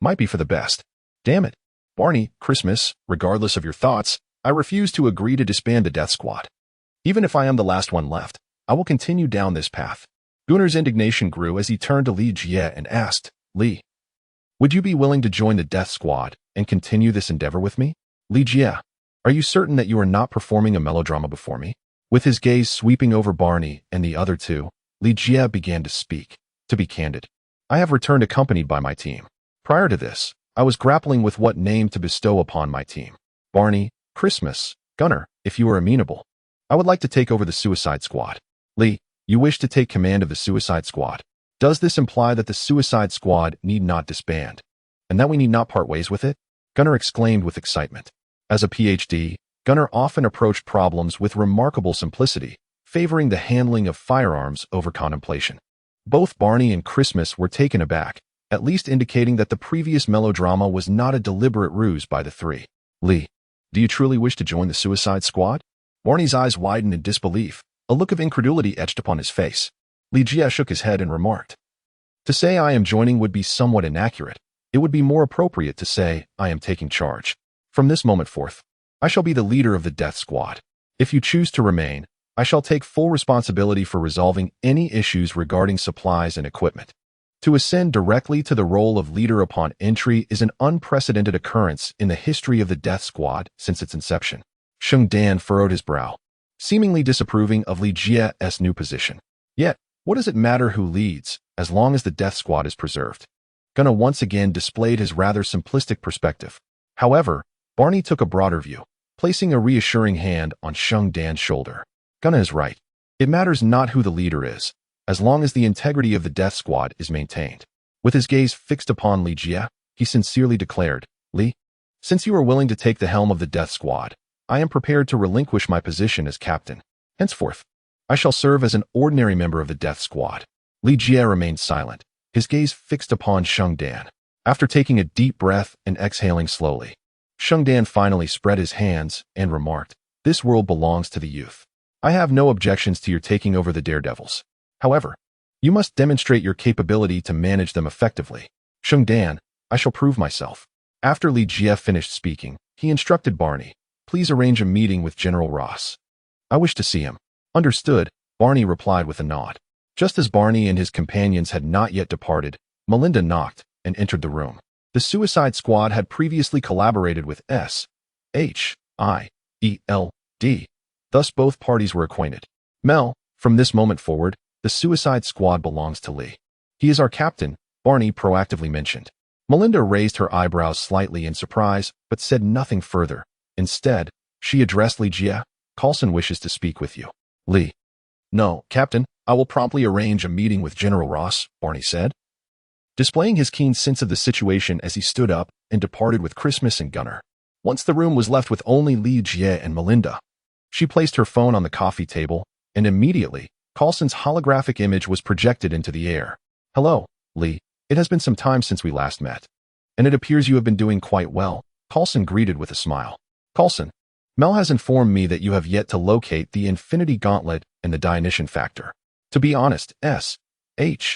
might be for the best. Damn it. Barney, Christmas, regardless of your thoughts, I refuse to agree to disband the death squad. Even if I am the last one left, I will continue down this path. Gunnar's indignation grew as he turned to Li Jie and asked, Li, would you be willing to join the death squad and continue this endeavor with me? Li Jie, are you certain that you are not performing a melodrama before me? With his gaze sweeping over Barney and the other two, Li Jie began to speak. To be candid, I have returned accompanied by my team. Prior to this, I was grappling with what name to bestow upon my team. Barney, Christmas, Gunnar, if you are amenable, I would like to take over the Suicide Squad. Li, you wish to take command of the Suicide Squad. Does this imply that the Suicide Squad need not disband, and that we need not part ways with it? Gunnar exclaimed with excitement. As a PhD, Gunnar often approached problems with remarkable simplicity, favoring the handling of firearms over contemplation. Both Barney and Christmas were taken aback, at least indicating that the previous melodrama was not a deliberate ruse by the three. Li, do you truly wish to join the Suicide Squad? Barney's eyes widened in disbelief. A look of incredulity etched upon his face. Li Jie shook his head and remarked, To say I am joining would be somewhat inaccurate. It would be more appropriate to say I am taking charge. From this moment forth, I shall be the leader of the death squad. If you choose to remain, I shall take full responsibility for resolving any issues regarding supplies and equipment. To ascend directly to the role of leader upon entry is an unprecedented occurrence in the history of the death squad since its inception. Sheng Dan furrowed his brow, seemingly disapproving of Li Jie's new position. Yet, what does it matter who leads, as long as the death squad is preserved? Gunnar once again displayed his rather simplistic perspective. However, Barney took a broader view, placing a reassuring hand on Sheng Dan's shoulder. Gunnar is right. It matters not who the leader is, as long as the integrity of the death squad is maintained. With his gaze fixed upon Li Jie, he sincerely declared, Li, Since you are willing to take the helm of the Death Squad, I am prepared to relinquish my position as captain. Henceforth, I shall serve as an ordinary member of the Death Squad." Li Jie remained silent, his gaze fixed upon Sheng Dan. After taking a deep breath and exhaling slowly, Sheng Dan finally spread his hands and remarked, "This world belongs to the youth. I have no objections to your taking over the Daredevils. However, you must demonstrate your capability to manage them effectively." "Sheng Dan, I shall prove myself." After Li Jie finished speaking, he instructed Barney, "Please arrange a meeting with General Ross. I wish to see him." "Understood," Barney replied with a nod. Just as Barney and his companions had not yet departed, Melinda knocked and entered the room. The Suicide Squad had previously collaborated with S.H.I.E.L.D. Thus both parties were acquainted. "Mel, from this moment forward, the Suicide Squad belongs to Lee. He is our captain," Barney proactively mentioned. Melinda raised her eyebrows slightly in surprise, but said nothing further. Instead, she addressed Li Jie. "Coulson wishes to speak with you." "Lee." "No, Captain, I will promptly arrange a meeting with General Ross," Barney said, displaying his keen sense of the situation as he stood up and departed with Christmas and Gunner. Once the room was left with only Li Jie and Melinda. She placed her phone on the coffee table, and immediately, Coulson's holographic image was projected into the air. "Hello, Lee. It has been some time since we last met. And it appears you have been doing quite well," Coulson greeted with a smile. "Coulson, Mel has informed me that you have yet to locate the Infinity Gauntlet and the Dionysian Factor. To be honest, S.H.I.E.L.D.'s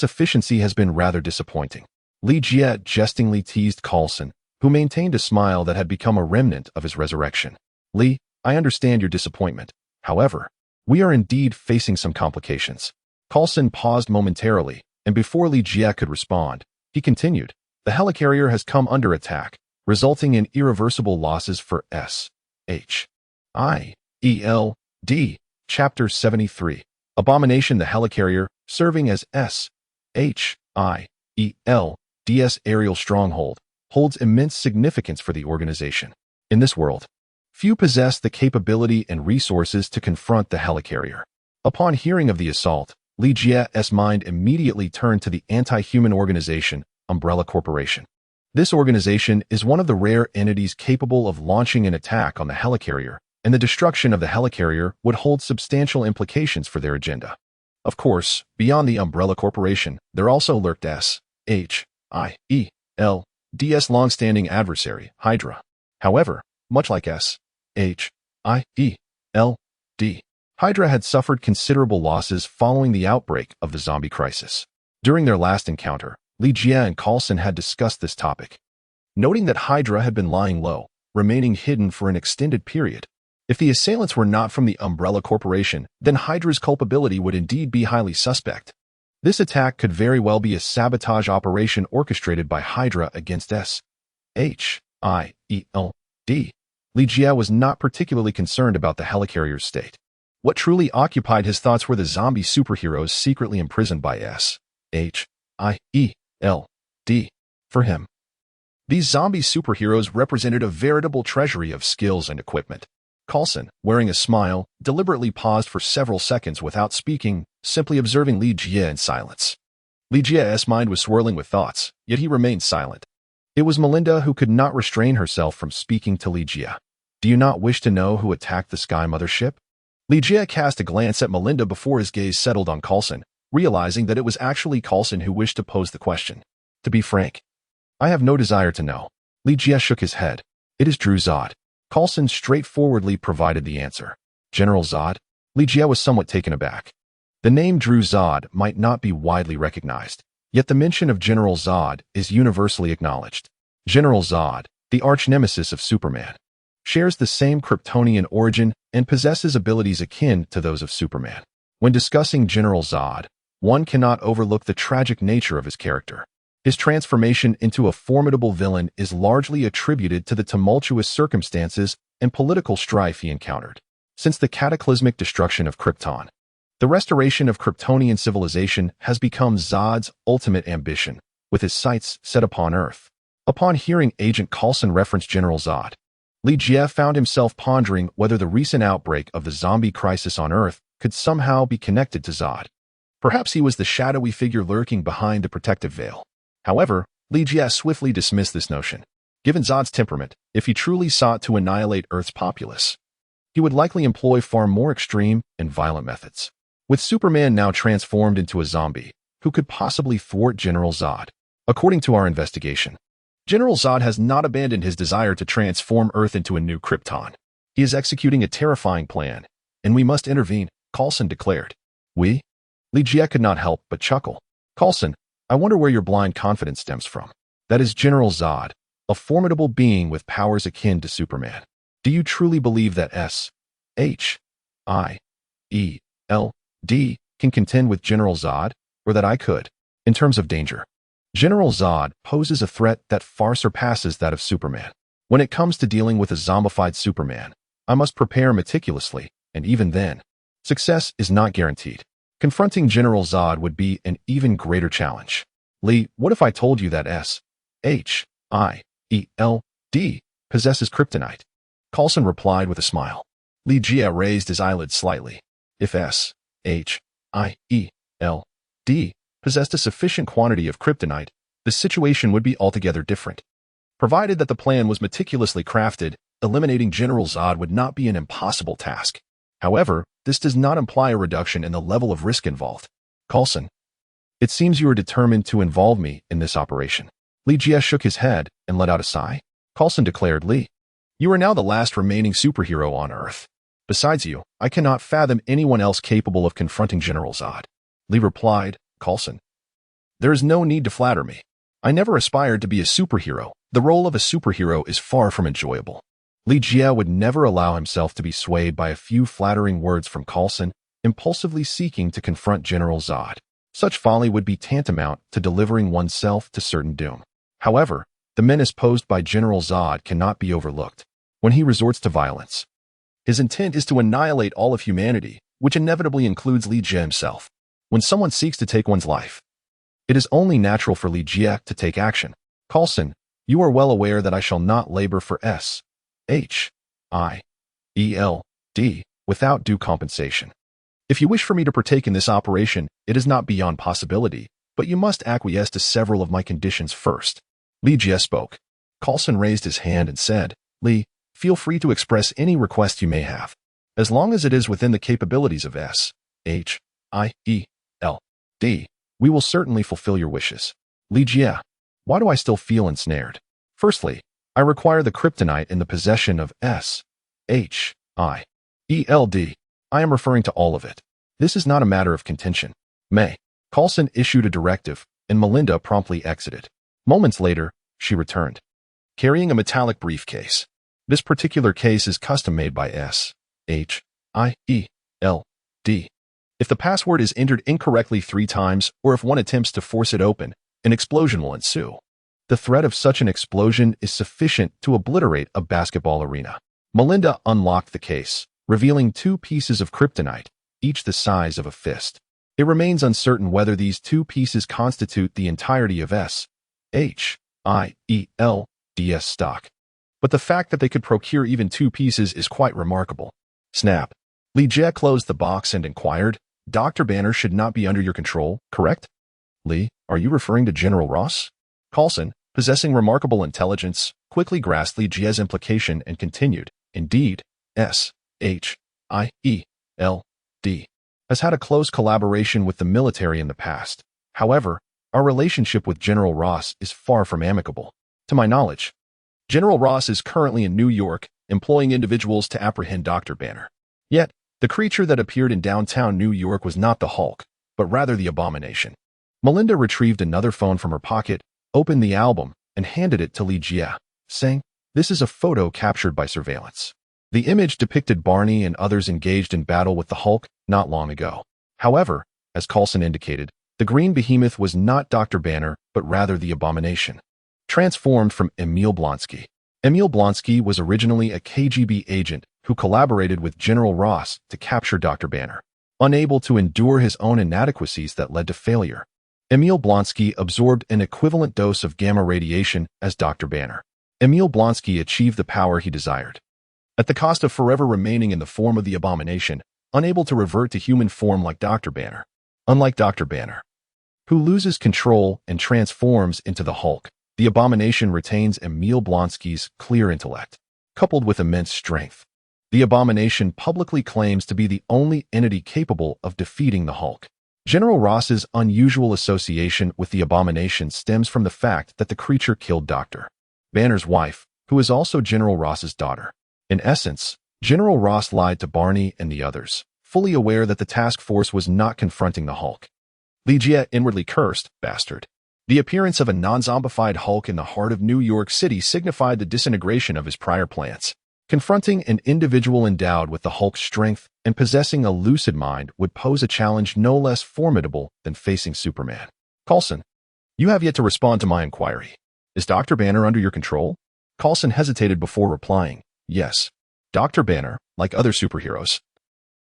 efficiency has been rather disappointing." Li Jie jestingly teased Coulson, who maintained a smile that had become a remnant of his resurrection. "Lee, I understand your disappointment. However, we are indeed facing some complications." Coulson paused momentarily, and before Li Jie could respond, he continued, "The helicarrier has come under attack, resulting in irreversible losses for S.H.I.E.L.D. Chapter 73. Abomination. The helicarrier, serving as S.H.I.E.L.D.'s aerial stronghold, holds immense significance for the organization. In this world, few possess the capability and resources to confront the helicarrier. Upon hearing of the assault, Li Jie's mind immediately turned to the anti-human organization, Umbrella Corporation. This organization is one of the rare entities capable of launching an attack on the helicarrier, and the destruction of the helicarrier would hold substantial implications for their agenda. Of course, beyond the Umbrella Corporation, there also lurked S.H.I.E.L.D.'s long-standing adversary, Hydra. However, much like S.H.I.E.L.D., Hydra had suffered considerable losses following the outbreak of the zombie crisis. During their last encounter, Li Jie and Coulson had discussed this topic, noting that Hydra had been lying low, remaining hidden for an extended period. If the assailants were not from the Umbrella Corporation, then Hydra's culpability would indeed be highly suspect. This attack could very well be a sabotage operation orchestrated by Hydra against S.H.I.E.L.D. Li Jie was not particularly concerned about the helicarrier's state. What truly occupied his thoughts were the zombie superheroes secretly imprisoned by S.H.I.E.L.D. For him, these zombie superheroes represented a veritable treasury of skills and equipment. Coulson, wearing a smile, deliberately paused for several seconds without speaking, simply observing Li Jie in silence. Li Jie's mind was swirling with thoughts, yet he remained silent. It was Melinda who could not restrain herself from speaking to Li Jie. "Do you not wish to know who attacked the Sky Mother ship?" Li Jie cast a glance at Melinda before his gaze settled on Coulson, realizing that it was actually Coulson who wished to pose the question. "To be frank, I have no desire to know." Li Jie shook his head. "It is Drew Zod." Coulson straightforwardly provided the answer. "General Zod?" Li Jie was somewhat taken aback. The name Drew Zod might not be widely recognized, yet the mention of General Zod is universally acknowledged. General Zod, the arch-nemesis of Superman, shares the same Kryptonian origin and possesses abilities akin to those of Superman. When discussing General Zod, one cannot overlook the tragic nature of his character. His transformation into a formidable villain is largely attributed to the tumultuous circumstances and political strife he encountered. Since the cataclysmic destruction of Krypton, the restoration of Kryptonian civilization has become Zod's ultimate ambition, with his sights set upon Earth. Upon hearing Agent Coulson reference General Zod, Li Jie found himself pondering whether the recent outbreak of the zombie crisis on Earth could somehow be connected to Zod. Perhaps he was the shadowy figure lurking behind the protective veil. However, Li Jie swiftly dismissed this notion. Given Zod's temperament, if he truly sought to annihilate Earth's populace, he would likely employ far more extreme and violent methods. With Superman now transformed into a zombie, who could possibly thwart General Zod? According to our investigation, General Zod has not abandoned his desire to transform Earth into a new Krypton. He is executing a terrifying plan, and we must intervene, Coulson declared. We? Li Jie could not help but chuckle. Coulson, I wonder where your blind confidence stems from. That is General Zod, a formidable being with powers akin to Superman. Do you truly believe that S.H.I.E.L.D. can contend with General Zod, or that I could? In terms of danger, General Zod poses a threat that far surpasses that of Superman. When it comes to dealing with a zombified Superman, I must prepare meticulously, and even then, success is not guaranteed. Confronting General Zod would be an even greater challenge. Lee, what if I told you that S.H.I.E.L.D. possesses kryptonite? Coulson replied with a smile. Li Jie raised his eyelids slightly. If S.H.I.E.L.D. possessed a sufficient quantity of kryptonite, the situation would be altogether different. Provided that the plan was meticulously crafted, eliminating General Zod would not be an impossible task. However, this does not imply a reduction in the level of risk involved. Coulson, it seems you are determined to involve me in this operation. Li Jie shook his head and let out a sigh. Coulson declared, Li, you are now the last remaining superhero on Earth. Besides you, I cannot fathom anyone else capable of confronting General Zod. Li replied, Coulson, there is no need to flatter me. I never aspired to be a superhero. The role of a superhero is far from enjoyable. Li Jie would never allow himself to be swayed by a few flattering words from Coulson, impulsively seeking to confront General Zod. Such folly would be tantamount to delivering oneself to certain doom. However, the menace posed by General Zod cannot be overlooked. When he resorts to violence, his intent is to annihilate all of humanity, which inevitably includes Li Jie himself. When someone seeks to take one's life, it is only natural for Li Jie to take action. Coulson, you are well aware that I shall not labor for S.H.I.E.L.D. without due compensation. If you wish for me to partake in this operation, it is not beyond possibility, but you must acquiesce to several of my conditions first. Li Jie spoke. Coulson raised his hand and said, Li, feel free to express any request you may have. As long as it is within the capabilities of S.H.I.E.L.D., we will certainly fulfill your wishes. Li Jie, why do I still feel ensnared? Firstly, I require the kryptonite in the possession of S.H.I.E.L.D. I am referring to all of it. This is not a matter of contention. May. Coulson issued a directive, and Melinda promptly exited. Moments later, she returned, carrying a metallic briefcase. This particular case is custom-made by S.H.I.E.L.D. If the password is entered incorrectly 3 times, or if one attempts to force it open, an explosion will ensue. The threat of such an explosion is sufficient to obliterate a basketball arena. Melinda unlocked the case, revealing 2 pieces of kryptonite, each the size of a fist. It remains uncertain whether these 2 pieces constitute the entirety of S.H.I.E.L.D.'s stock. But the fact that they could procure even 2 pieces is quite remarkable. Snap. Li Jie closed the box and inquired, Dr. Banner should not be under your control, correct? Li, are you referring to General Ross? Coulson, possessing remarkable intelligence, quickly grasped Li Jie's implication and continued, indeed, S.H.I.E.L.D. has had a close collaboration with the military in the past. However, our relationship with General Ross is far from amicable. To my knowledge, General Ross is currently in New York, employing individuals to apprehend Dr. Banner. Yet, the creature that appeared in downtown New York was not the Hulk, but rather the Abomination. Melinda retrieved another phone from her pocket, opened the album, and handed it to Li Jie, saying, this is a photo captured by surveillance. The image depicted Barney and others engaged in battle with the Hulk not long ago. However, as Coulson indicated, the green behemoth was not Dr. Banner, but rather the Abomination. Transformed from Emil Blonsky. Emil Blonsky was originally a KGB agent who collaborated with General Ross to capture Dr. Banner. Unable to endure his own inadequacies that led to failure, Emil Blonsky absorbed an equivalent dose of gamma radiation as Dr. Banner. Emil Blonsky achieved the power he desired, at the cost of forever remaining in the form of the Abomination, unable to revert to human form like Dr. Banner. Unlike Dr. Banner, who loses control and transforms into the Hulk, The Abomination retains Emil Blonsky's clear intellect, coupled with immense strength. The Abomination publicly claims to be the only entity capable of defeating the Hulk. General Ross's unusual association with the Abomination stems from the fact that the creature killed Dr. Banner's wife, who is also General Ross's daughter. In essence, General Ross lied to Barney and the others, fully aware that the task force was not confronting the Hulk. Li Jie inwardly cursed, bastard. The appearance of a non-zombified Hulk in the heart of New York City signified the disintegration of his prior plans. Confronting an individual endowed with the Hulk's strength and possessing a lucid mind would pose a challenge no less formidable than facing Superman. Coulson, you have yet to respond to my inquiry. Is Dr. Banner under your control? Coulson hesitated before replying, yes. Dr. Banner, like other superheroes,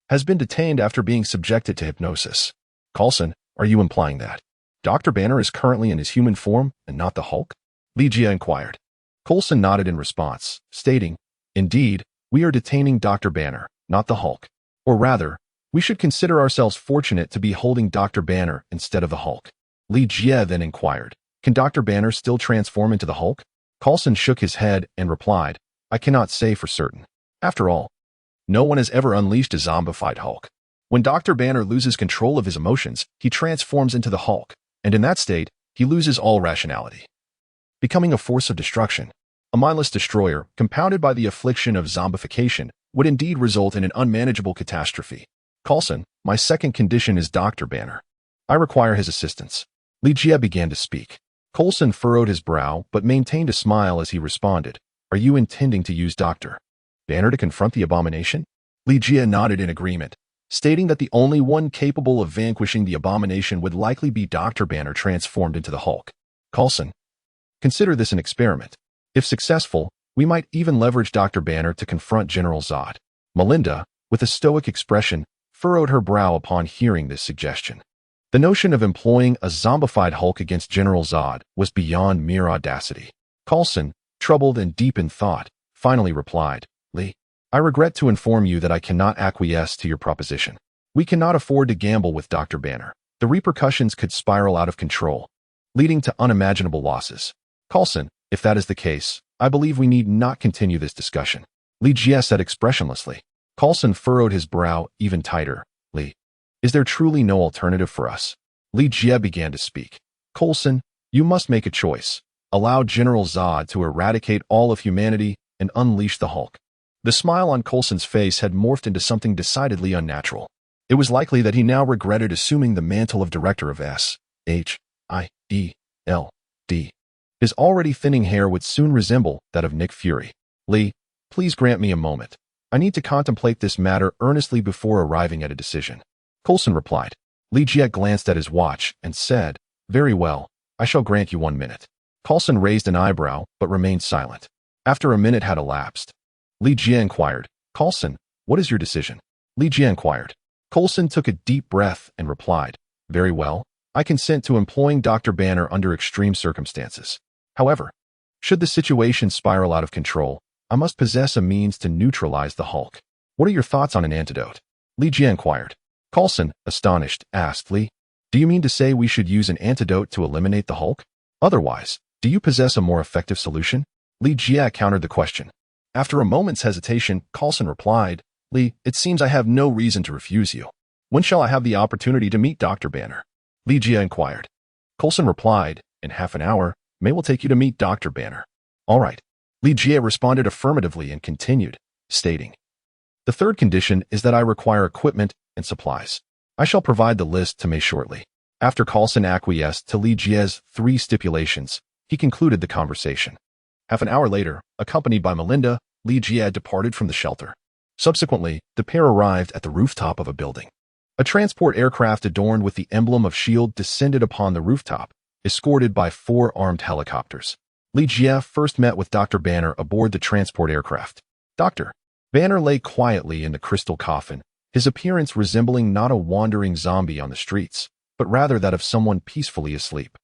has been detained after being subjected to hypnosis. Coulson, are you implying that Dr. Banner is currently in his human form and not the Hulk? Li Jie inquired. Coulson nodded in response, stating, indeed, we are detaining Dr. Banner, not the Hulk. Or rather, we should consider ourselves fortunate to be holding Dr. Banner instead of the Hulk. Li Jie then inquired, can Dr. Banner still transform into the Hulk? Coulson shook his head and replied, I cannot say for certain. After all, no one has ever unleashed a zombified Hulk. When Dr. Banner loses control of his emotions, he transforms into the Hulk, and in that state, he loses all rationality, becoming a force of destruction. A mindless destroyer, compounded by the affliction of zombification, would indeed result in an unmanageable catastrophe. Coulson, my second condition is Dr. Banner. I require his assistance. Li Jie began to speak. Coulson furrowed his brow but maintained a smile as he responded, are you intending to use Dr. Banner to confront the Abomination? Li Jie nodded in agreement, stating that the only one capable of vanquishing the Abomination would likely be Dr. Banner transformed into the Hulk. Coulson, consider this an experiment. If successful, we might even leverage Dr. Banner to confront General Zod. Melinda, with a stoic expression, furrowed her brow upon hearing this suggestion. The notion of employing a zombified Hulk against General Zod was beyond mere audacity. Coulson, troubled and deep in thought, finally replied, Li, I regret to inform you that I cannot acquiesce to your proposition. We cannot afford to gamble with Dr. Banner. The repercussions could spiral out of control, leading to unimaginable losses. Coulson, if that is the case, I believe we need not continue this discussion. Li Jie said expressionlessly. Coulson furrowed his brow even tighter. Li, is there truly no alternative for us? Li Jie began to speak. Coulson, you must make a choice. Allow General Zod to eradicate all of humanity and unleash the Hulk. The smile on Coulson's face had morphed into something decidedly unnatural. It was likely that he now regretted assuming the mantle of director of S.H.I.E.L.D. His already thinning hair would soon resemble that of Nick Fury. Li, please grant me a moment. I need to contemplate this matter earnestly before arriving at a decision. Coulson replied. Li Jie glanced at his watch and said, very well, I shall grant you 1 minute. Coulson raised an eyebrow but remained silent. After a minute had elapsed, Li Jie inquired, Coulson, what is your decision? Li Jie inquired. Coulson took a deep breath and replied, very well, I consent to employing Dr. Banner under extreme circumstances. However, should the situation spiral out of control, I must possess a means to neutralize the Hulk. What are your thoughts on an antidote? Li Jie inquired. Coulson, astonished, asked Li, do you mean to say we should use an antidote to eliminate the Hulk? Otherwise, do you possess a more effective solution? Li Jie countered the question. After a moment's hesitation, Coulson replied, Li, it seems I have no reason to refuse you. When shall I have the opportunity to meet Dr. Banner? Li Jie inquired. Coulson replied, in half an hour, May will take you to meet Dr. Banner. All right. Li Jie responded affirmatively and continued, stating, the third condition is that I require equipment and supplies. I shall provide the list to May shortly. After Coulson acquiesced to Li Jie's 3 stipulations, he concluded the conversation. Half an hour later, accompanied by Melinda, Li Jie departed from the shelter. Subsequently, the pair arrived at the rooftop of a building. A transport aircraft adorned with the emblem of S.H.I.E.L.D. descended upon the rooftop, escorted by 4 armed helicopters. Li Jie first met with Dr. Banner aboard the transport aircraft. Dr. Banner lay quietly in the crystal coffin, his appearance resembling not a wandering zombie on the streets, but rather that of someone peacefully asleep.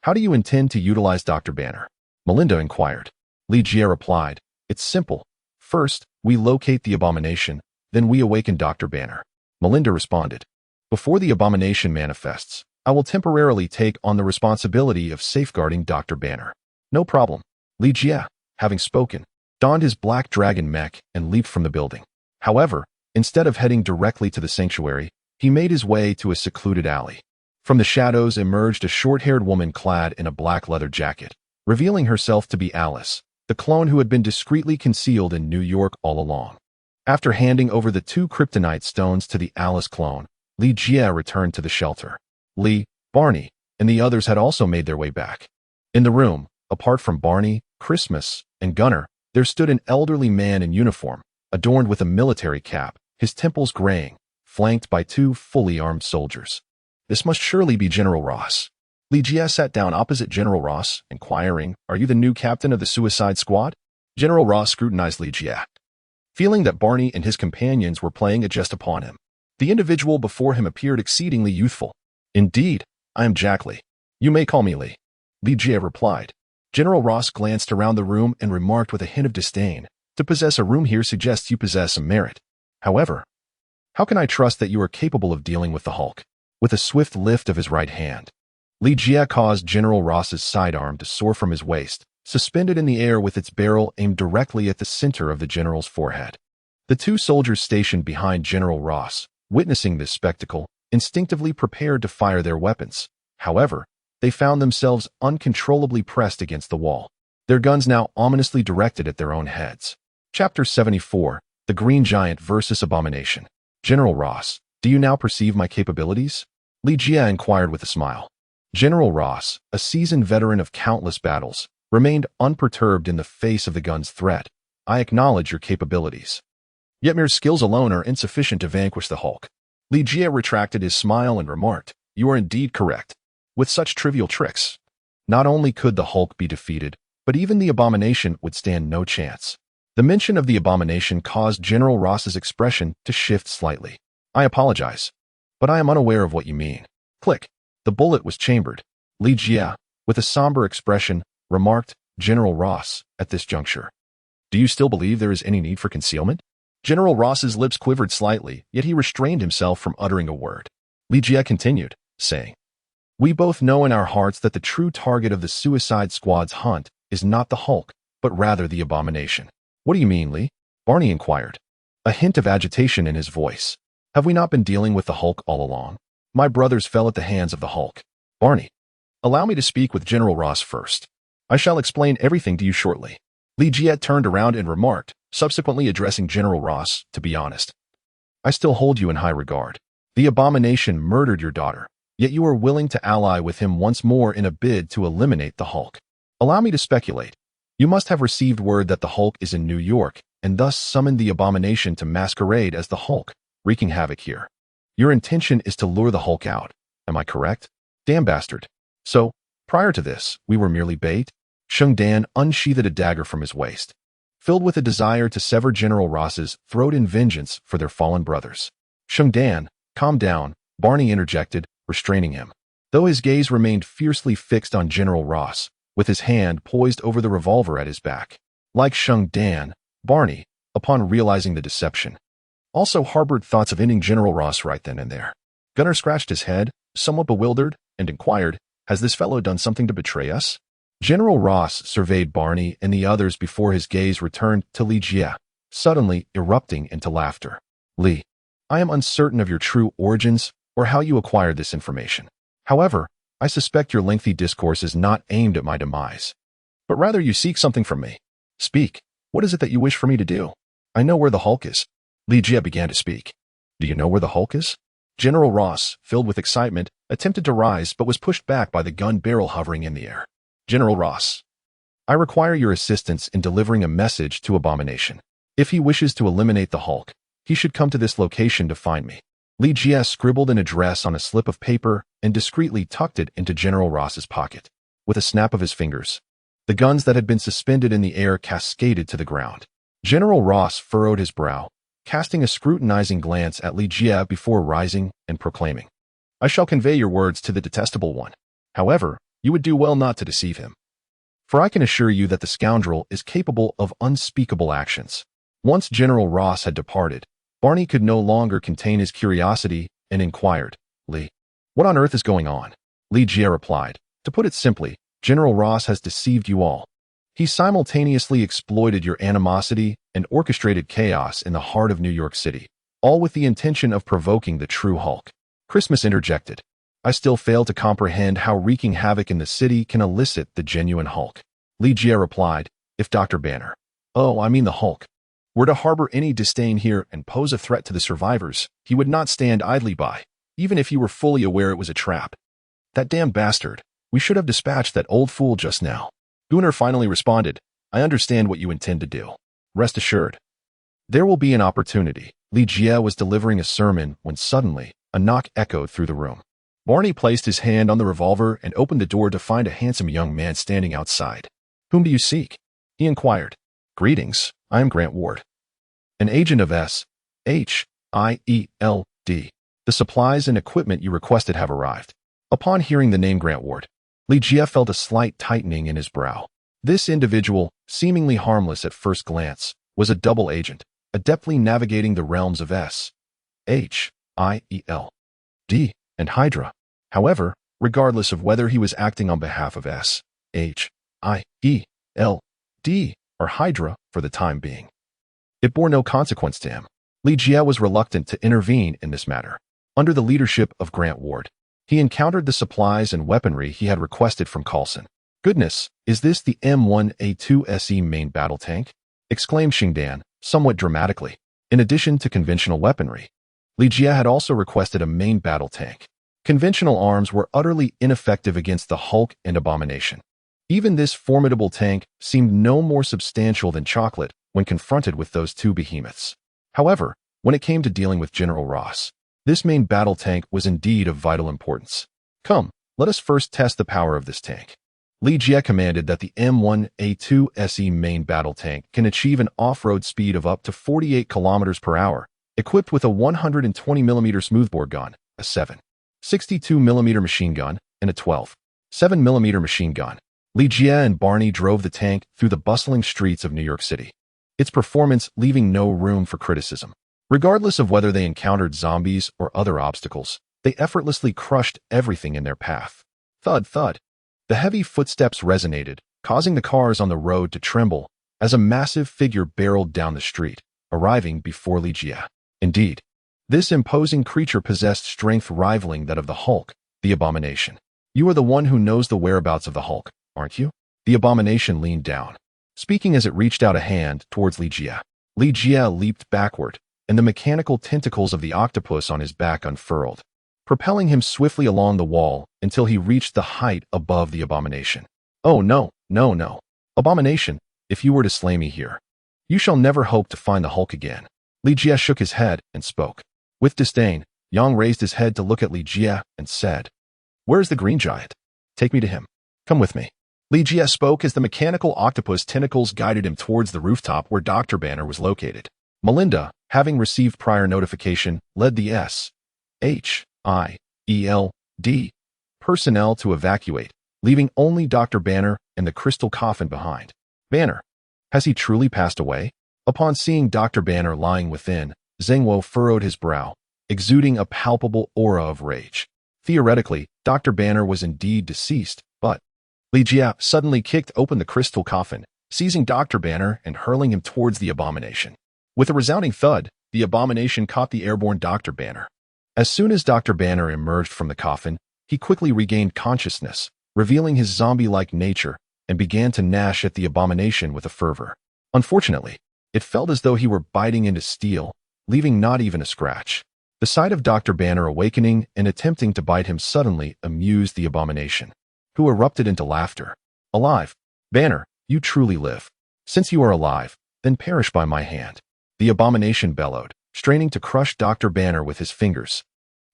How do you intend to utilize Dr. Banner? Melinda inquired. Li Jie replied, it's simple. First, we locate the Abomination, then we awaken Dr. Banner. Melinda responded, before the Abomination manifests, I will temporarily take on the responsibility of safeguarding Dr. Banner. No problem. Li Jie, having spoken, donned his black dragon mech and leaped from the building. However, instead of heading directly to the sanctuary, he made his way to a secluded alley. From the shadows emerged a short-haired woman clad in a black leather jacket, revealing herself to be Alice, the clone who had been discreetly concealed in New York all along. After handing over the 2 kryptonite stones to the Alice clone, Li Jie returned to the shelter. Li, Barney, and the others had also made their way back. In the room, apart from Barney, Christmas, and Gunner, there stood an elderly man in uniform, adorned with a military cap, his temples graying, flanked by 2 fully armed soldiers. This must surely be General Ross. Li Jie sat down opposite General Ross, inquiring, "Are you the new captain of the Suicide Squad?" General Ross scrutinized Li Jie, feeling that Barney and his companions were playing a jest upon him. The individual before him appeared exceedingly youthful. "Indeed, I am Jack Li. You may call me Li," Li Jie replied. General Ross glanced around the room and remarked with a hint of disdain, "To possess a room here suggests you possess some merit. However, how can I trust that you are capable of dealing with the Hulk?" With a swift lift of his right hand, Li Jie caused General Ross's sidearm to soar from his waist, suspended in the air with its barrel aimed directly at the center of the general's forehead. The 2 soldiers stationed behind General Ross, witnessing this spectacle, instinctively prepared to fire their weapons. However, they found themselves uncontrollably pressed against the wall, their guns now ominously directed at their own heads. Chapter 74, The Green Giant vs. Abomination. General Ross, do you now perceive my capabilities? Li Jie inquired with a smile. General Ross, a seasoned veteran of countless battles, remained unperturbed in the face of the gun's threat. "I acknowledge your capabilities. Yet mere skills alone are insufficient to vanquish the Hulk." Li Jie retracted his smile and remarked, "You are indeed correct. With such trivial tricks, not only could the Hulk be defeated, but even the Abomination would stand no chance." The mention of the Abomination caused General Ross's expression to shift slightly. "I apologize, but I am unaware of what you mean." Click. The bullet was chambered. Li Jie, with a somber expression, remarked, "General Ross, at this juncture, do you still believe there is any need for concealment?" General Ross's lips quivered slightly, yet he restrained himself from uttering a word. Li Jie continued, saying, "We both know in our hearts that the true target of the Suicide Squad's hunt is not the Hulk, but rather the Abomination." "What do you mean, Li?" Barney inquired, a hint of agitation in his voice. "Have we not been dealing with the Hulk all along? My brothers fell at the hands of the Hulk." "Barney, allow me to speak with General Ross first. I shall explain everything to you shortly." Li Jie turned around and remarked, subsequently addressing General Ross, "To be honest, I still hold you in high regard. The Abomination murdered your daughter, yet you are willing to ally with him once more in a bid to eliminate the Hulk. Allow me to speculate. You must have received word that the Hulk is in New York, and thus summoned the Abomination to masquerade as the Hulk, wreaking havoc here. Your intention is to lure the Hulk out. Am I correct? Damn bastard. So, prior to this, we were merely bait?" Sheng Dan unsheathed a dagger from his waist, filled with a desire to sever General Ross's throat in vengeance for their fallen brothers. "Sheng Dan, calm down," Barney interjected, restraining him. Though his gaze remained fiercely fixed on General Ross, with his hand poised over the revolver at his back. Like Sheng Dan, Barney, upon realizing the deception, also harbored thoughts of ending General Ross right then and there. Gunner scratched his head, somewhat bewildered, and inquired, "Has this fellow done something to betray us?" General Ross surveyed Barney and the others before his gaze returned to Li Jie, suddenly erupting into laughter. "Li, I am uncertain of your true origins or how you acquired this information. However, I suspect your lengthy discourse is not aimed at my demise, but rather you seek something from me. Speak, what is it that you wish for me to do?" "I know where the Hulk is." Li Jie began to speak. "Do you know where the Hulk is?" General Ross, filled with excitement, attempted to rise but was pushed back by the gun barrel hovering in the air. "General Ross, I require your assistance in delivering a message to Abomination. If he wishes to eliminate the Hulk, he should come to this location to find me." Li Jie scribbled an address on a slip of paper and discreetly tucked it into General Ross's pocket. With a snap of his fingers, the guns that had been suspended in the air cascaded to the ground. General Ross furrowed his brow, casting a scrutinizing glance at Li Jie before rising and proclaiming, "I shall convey your words to the detestable one. However, you would do well not to deceive him, for I can assure you that the scoundrel is capable of unspeakable actions." Once General Ross had departed, Barney could no longer contain his curiosity and inquired, "Li, what on earth is going on?" Li Jie replied, "To put it simply, General Ross has deceived you all. He simultaneously exploited your animosity and orchestrated chaos in the heart of New York City, all with the intention of provoking the true Hulk. Christmas interjected. I still fail to comprehend how wreaking havoc in the city can elicit the genuine Hulk. Li-Jie replied, if Dr. Banner, I mean the Hulk, were to harbor any disdain here and pose a threat to the survivors, he would not stand idly by, even if he were fully aware it was a trap. That damned bastard. We should have dispatched that old fool just now. Gunnar finally responded, I understand what you intend to do. Rest assured. There will be an opportunity. Li-Jie was delivering a sermon when suddenly, a knock echoed through the room. Barney placed his hand on the revolver and opened the door to find a handsome young man standing outside. Whom do you seek? He inquired. Greetings, I am Grant Ward, an agent of S.H.I.E.L.D. The supplies and equipment you requested have arrived. Upon hearing the name Grant Ward, Li-Jie felt a slight tightening in his brow. This individual, seemingly harmless at first glance, was a double agent, adeptly navigating the realms of S.H.I.E.L.D. and Hydra. However, regardless of whether he was acting on behalf of S.H.I.E.L.D. or Hydra for the time being, it bore no consequence to him. Li-Jie was reluctant to intervene in this matter. Under the leadership of Grant Ward, he encountered the supplies and weaponry he had requested from Coulson. Goodness, is this the M1A2SE main battle tank? Exclaimed Xingdan, somewhat dramatically. In addition to conventional weaponry, Li-Jie had also requested a main battle tank. Conventional arms were utterly ineffective against the Hulk and Abomination. Even this formidable tank seemed no more substantial than chocolate when confronted with those two behemoths. However, when it came to dealing with General Ross, this main battle tank was indeed of vital importance. Come, let us first test the power of this tank. Li-Jie commanded that the M1A2SE main battle tank can achieve an off-road speed of up to 48 kilometers per hour, equipped with a 120mm smoothbore gun, a 7.62mm machine gun, and a 12.7mm machine gun. Li-Jie and Barney drove the tank through the bustling streets of New York City, its performance leaving no room for criticism. Regardless of whether they encountered zombies or other obstacles, they effortlessly crushed everything in their path. Thud, thud. The heavy footsteps resonated, causing the cars on the road to tremble as a massive figure barreled down the street, arriving before Li-Jie. Indeed, this imposing creature possessed strength rivaling that of the Hulk, the Abomination. You are the one who knows the whereabouts of the Hulk, aren't you? The Abomination leaned down, speaking as it reached out a hand towards Li-Jie. Li-Jie leaped backward, and the mechanical tentacles of the octopus on his back unfurled, propelling him swiftly along the wall until he reached the height above the Abomination. Oh no, no, no. Abomination, if you were to slay me here, you shall never hope to find the Hulk again. Li-Jie shook his head and spoke. With disdain, Yang raised his head to look at Li-Jie and said, Where is the green giant? Take me to him. Come with me. Li-Jie spoke as the mechanical octopus tentacles guided him towards the rooftop where Dr. Banner was located. Melinda, having received prior notification, led the S.H.I.E.L.D. personnel to evacuate, leaving only Dr. Banner and the crystal coffin behind. Banner. Has he truly passed away? Upon seeing Dr. Banner lying within, Zhengwo furrowed his brow, exuding a palpable aura of rage. Theoretically, Dr. Banner was indeed deceased, but Li-Jie suddenly kicked open the crystal coffin, seizing Dr. Banner and hurling him towards the Abomination. With a resounding thud, the Abomination caught the airborne Dr. Banner. As soon as Dr. Banner emerged from the coffin, he quickly regained consciousness, revealing his zombie-like nature, and began to gnash at the Abomination with a fervor. Unfortunately, it felt as though he were biting into steel, leaving not even a scratch. The sight of Dr. Banner awakening and attempting to bite him suddenly amused the Abomination, who erupted into laughter. Alive! Banner, you truly live. Since you are alive, then perish by my hand. The Abomination bellowed, straining to crush Dr. Banner with his fingers.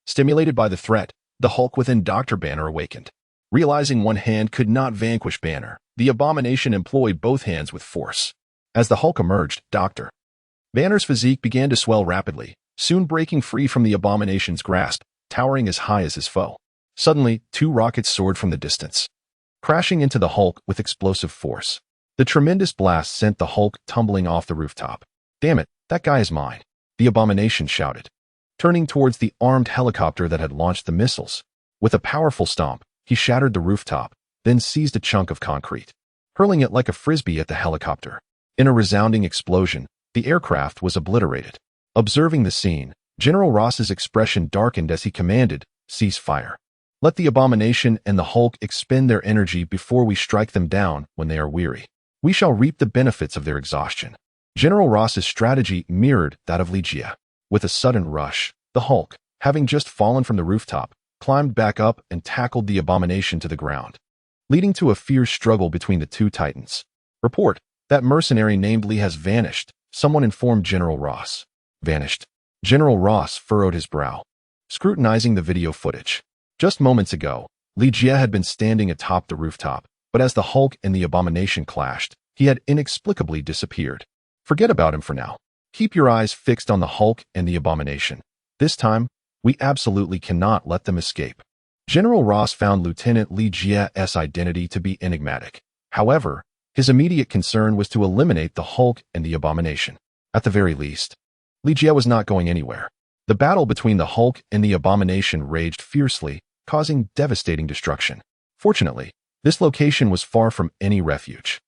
Stimulated by the threat, the Hulk within Dr. Banner awakened. Realizing one hand could not vanquish Banner, the Abomination employed both hands with force. As the Hulk emerged, Dr. Banner's physique began to swell rapidly, soon breaking free from the Abomination's grasp, towering as high as his foe. Suddenly, two rockets soared from the distance, crashing into the Hulk with explosive force. The tremendous blast sent the Hulk tumbling off the rooftop. Damn it, that guy is mine, the Abomination shouted, turning towards the armed helicopter that had launched the missiles. With a powerful stomp, he shattered the rooftop, then seized a chunk of concrete, hurling it like a frisbee at the helicopter. In a resounding explosion, the aircraft was obliterated. Observing the scene, General Ross's expression darkened as he commanded, "Cease fire. Let the Abomination and the Hulk expend their energy before we strike them down when they are weary. We shall reap the benefits of their exhaustion." General Ross's strategy mirrored that of Ligia. With a sudden rush, the Hulk, having just fallen from the rooftop, climbed back up and tackled the Abomination to the ground, leading to a fierce struggle between the two titans. "Report, that mercenary named Li has vanished," someone informed General Ross. "Vanished?" General Ross furrowed his brow, scrutinizing the video footage. Just moments ago, Ligia had been standing atop the rooftop, but as the Hulk and the Abomination clashed, he had inexplicably disappeared. "Forget about him for now. Keep your eyes fixed on the Hulk and the Abomination. This time, we absolutely cannot let them escape." General Ross found Lieutenant Ligia's identity to be enigmatic. However, his immediate concern was to eliminate the Hulk and the Abomination. At the very least, Ligia was not going anywhere. The battle between the Hulk and the Abomination raged fiercely, causing devastating destruction. Fortunately, this location was far from any refuge,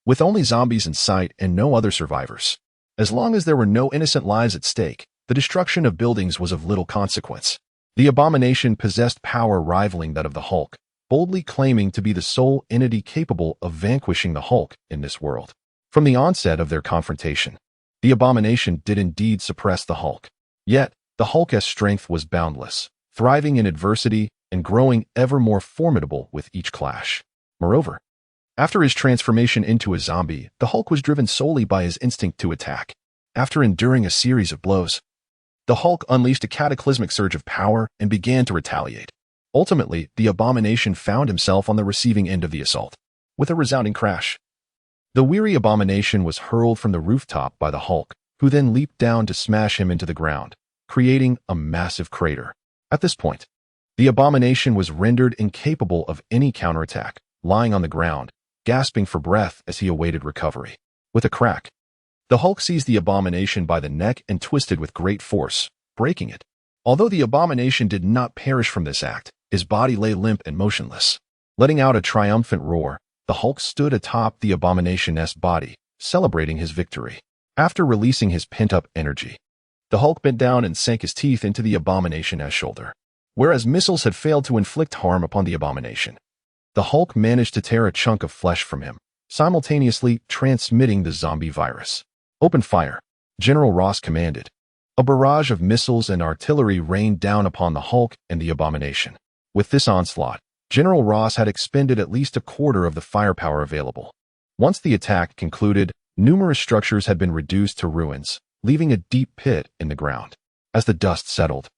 with only zombies in sight and no other survivors. As long as there were no innocent lives at stake, the destruction of buildings was of little consequence. The Abomination possessed power rivaling that of the Hulk, boldly claiming to be the sole entity capable of vanquishing the Hulk in this world. From the onset of their confrontation, the Abomination did indeed suppress the Hulk. Yet, the Hulk's strength was boundless, thriving in adversity and growing ever more formidable with each clash. Moreover, after his transformation into a zombie, the Hulk was driven solely by his instinct to attack. After enduring a series of blows, the Hulk unleashed a cataclysmic surge of power and began to retaliate. Ultimately, the Abomination found himself on the receiving end of the assault. With a resounding crash, the weary Abomination was hurled from the rooftop by the Hulk, who then leaped down to smash him into the ground, creating a massive crater. At this point, the Abomination was rendered incapable of any counterattack, lying on the ground, gasping for breath as he awaited recovery. With a crack, the Hulk seized the Abomination by the neck and twisted with great force, breaking it. Although the Abomination did not perish from this act, his body lay limp and motionless. Letting out a triumphant roar, the Hulk stood atop the Abomination's body, celebrating his victory. After releasing his pent-up energy, the Hulk bent down and sank his teeth into the Abomination's shoulder. Whereas missiles had failed to inflict harm upon the Abomination, the Hulk managed to tear a chunk of flesh from him, simultaneously transmitting the zombie virus. "Open fire," General Ross commanded. A barrage of missiles and artillery rained down upon the Hulk and the Abomination. With this onslaught, General Ross had expended at least a quarter of the firepower available. Once the attack concluded, numerous structures had been reduced to ruins, leaving a deep pit in the ground. As the dust settled,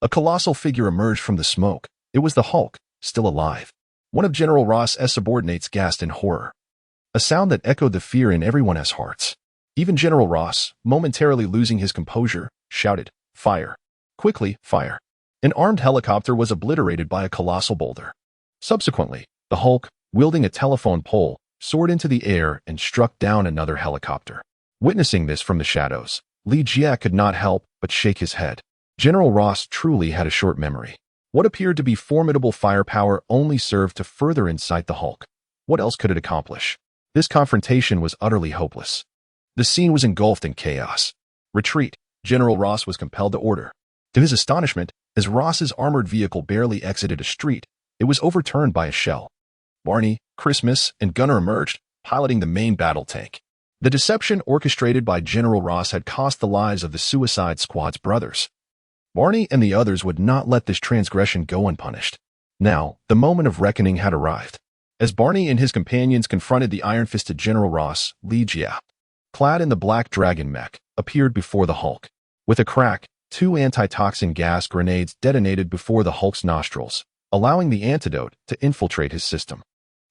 a colossal figure emerged from the smoke. It was the Hulk, still alive. One of General Ross's subordinates gasped in horror, a sound that echoed the fear in everyone's hearts. Even General Ross, momentarily losing his composure, shouted, "Fire! Quickly, fire!" An armed helicopter was obliterated by a colossal boulder. Subsequently, the Hulk, wielding a telephone pole, soared into the air and struck down another helicopter. Witnessing this from the shadows, Ligia could not help but shake his head. General Ross truly had a short memory. What appeared to be formidable firepower only served to further incite the Hulk. What else could it accomplish? This confrontation was utterly hopeless. The scene was engulfed in chaos. "Retreat," General Ross was compelled to order. To his astonishment, as Ross's armored vehicle barely exited a street, it was overturned by a shell. Barney, Christmas, and Gunner emerged, piloting the main battle tank. The deception orchestrated by General Ross had cost the lives of the Suicide Squad's brothers. Barney and the others would not let this transgression go unpunished. Now, the moment of reckoning had arrived. As Barney and his companions confronted the iron-fisted General Ross, Ligia, clad in the black dragon mech, appeared before the Hulk. With a crack, 2 anti-toxin gas grenades detonated before the Hulk's nostrils, allowing the antidote to infiltrate his system.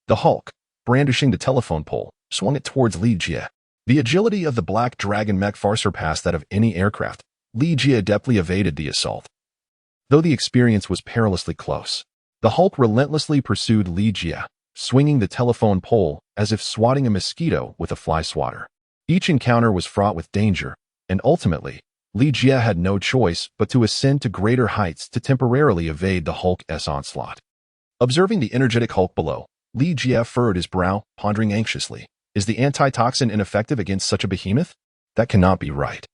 The Hulk, brandishing the telephone pole, swung it towards Ligia. The agility of the black dragon mech far surpassed that of any aircraft. Ligia adeptly evaded the assault. Though the experience was perilously close, the Hulk relentlessly pursued Ligia, swinging the telephone pole as if swatting a mosquito with a fly swatter. Each encounter was fraught with danger, and ultimately, Ligia had no choice but to ascend to greater heights to temporarily evade the Hulk's onslaught. Observing the energetic Hulk below, Li Jie furrowed his brow, pondering anxiously. Is the antitoxin ineffective against such a behemoth? That cannot be right.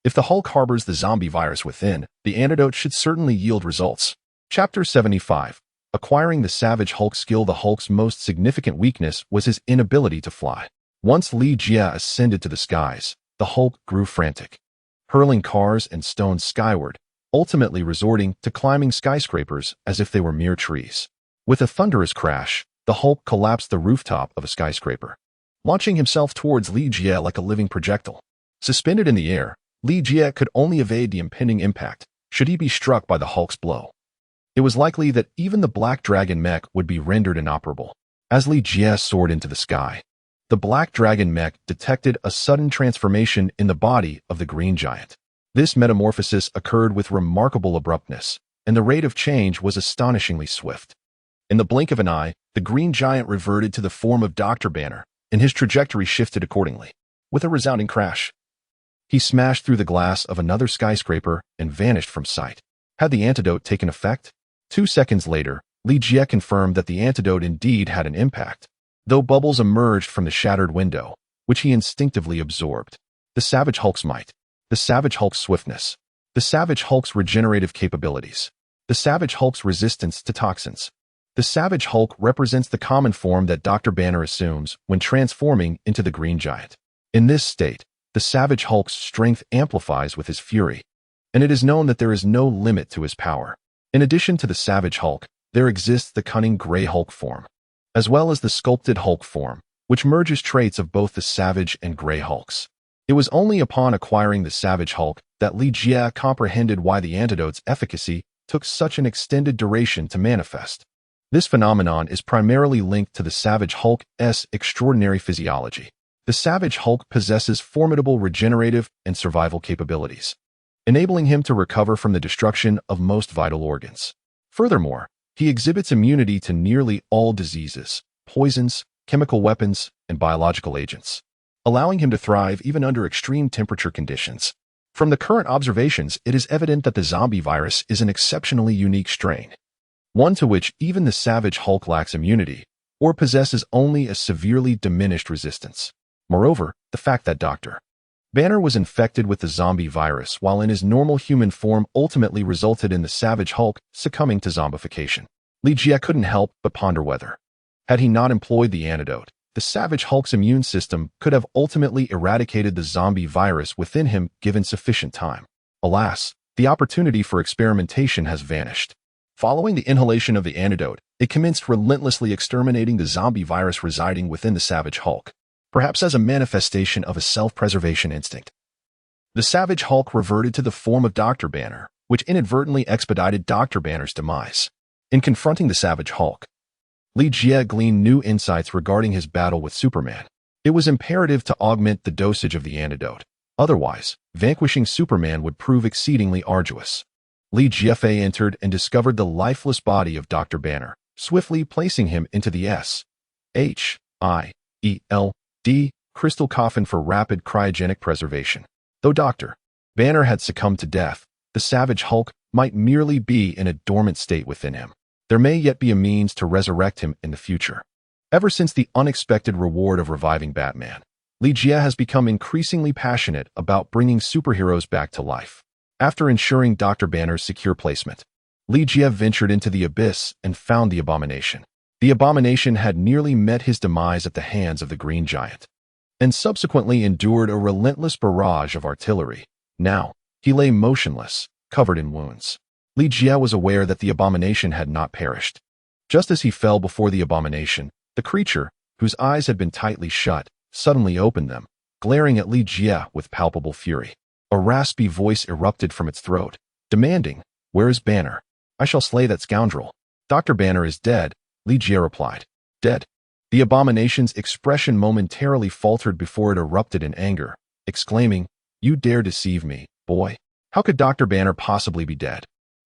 If the Hulk harbors the zombie virus within, the antidote should certainly yield results. Chapter 75. Acquiring the Savage Hulk skill. The Hulk's most significant weakness was his inability to fly. Once Li Jie ascended to the skies, the Hulk grew frantic, hurling cars and stones skyward, ultimately resorting to climbing skyscrapers as if they were mere trees. With a thunderous crash, the Hulk collapsed the rooftop of a skyscraper, launching himself towards Li Jie like a living projectile. Suspended in the air, Li Jie could only evade the impending impact should he be struck by the Hulk's blow. It was likely that even the Black Dragon mech would be rendered inoperable. As Li Jie soared into the sky, the Black Dragon mech detected a sudden transformation in the body of the Green Giant. This metamorphosis occurred with remarkable abruptness, and the rate of change was astonishingly swift. In the blink of an eye, the Green Giant reverted to the form of Dr. Banner, and his trajectory shifted accordingly. With a resounding crash, he smashed through the glass of another skyscraper and vanished from sight. Had the antidote taken effect? 2 seconds later, Li Jie confirmed that the antidote indeed had an impact, though bubbles emerged from the shattered window, which he instinctively absorbed. The Savage Hulk's might, the Savage Hulk's swiftness, the Savage Hulk's regenerative capabilities, the Savage Hulk's resistance to toxins. The Savage Hulk represents the common form that Dr. Banner assumes when transforming into the Green Giant. In this state, the Savage Hulk's strength amplifies with his fury, and it is known that there is no limit to his power. In addition to the Savage Hulk, there exists the cunning Grey Hulk form, as well as the sculpted Hulk form, which merges traits of both the Savage and Grey Hulks. It was only upon acquiring the Savage Hulk that Li Jie comprehended why the antidote's efficacy took such an extended duration to manifest. This phenomenon is primarily linked to the Savage Hulk's extraordinary physiology. The Savage Hulk possesses formidable regenerative and survival capabilities, enabling him to recover from the destruction of most vital organs. Furthermore, he exhibits immunity to nearly all diseases, poisons, chemical weapons, and biological agents, allowing him to thrive even under extreme temperature conditions. From the current observations, it is evident that the zombie virus is an exceptionally unique strain, one to which even the Savage Hulk lacks immunity or possesses only a severely diminished resistance. Moreover, the fact that Dr. Banner was infected with the zombie virus while in his normal human form ultimately resulted in the Savage Hulk succumbing to zombification. Li Jie couldn't help but ponder whether, had he not employed the antidote, the Savage Hulk's immune system could have ultimately eradicated the zombie virus within him given sufficient time. Alas, the opportunity for experimentation has vanished. Following the inhalation of the antidote, it commenced relentlessly exterminating the zombie virus residing within the Savage Hulk, perhaps as a manifestation of a self-preservation instinct. The Savage Hulk reverted to the form of Dr. Banner, which inadvertently expedited Dr. Banner's demise. In confronting the Savage Hulk, Li Jie gleaned new insights regarding his battle with Superman. It was imperative to augment the dosage of the antidote. Otherwise, vanquishing Superman would prove exceedingly arduous. Li Jie entered and discovered the lifeless body of Dr. Banner, swiftly placing him into the S.H.I.E.L.D. crystal coffin for rapid cryogenic preservation. Though Dr. Banner had succumbed to death, the Savage Hulk might merely be in a dormant state within him. There may yet be a means to resurrect him in the future. Ever since the unexpected reward of reviving Batman, Li Jie has become increasingly passionate about bringing superheroes back to life. After ensuring Dr. Banner's secure placement, Li Jie ventured into the abyss and found the Abomination. The Abomination had nearly met his demise at the hands of the Green Giant, and subsequently endured a relentless barrage of artillery. Now, he lay motionless, covered in wounds. Li Jie was aware that the Abomination had not perished. Just as he fell before the Abomination, the creature, whose eyes had been tightly shut, suddenly opened them, glaring at Li Jie with palpable fury. A raspy voice erupted from its throat, demanding, "Where is Banner? I shall slay that scoundrel." "Dr. Banner is dead," Li Jie replied. "Dead?" The Abomination's expression momentarily faltered before it erupted in anger, exclaiming, "You dare deceive me, boy? How could Dr. Banner possibly be dead?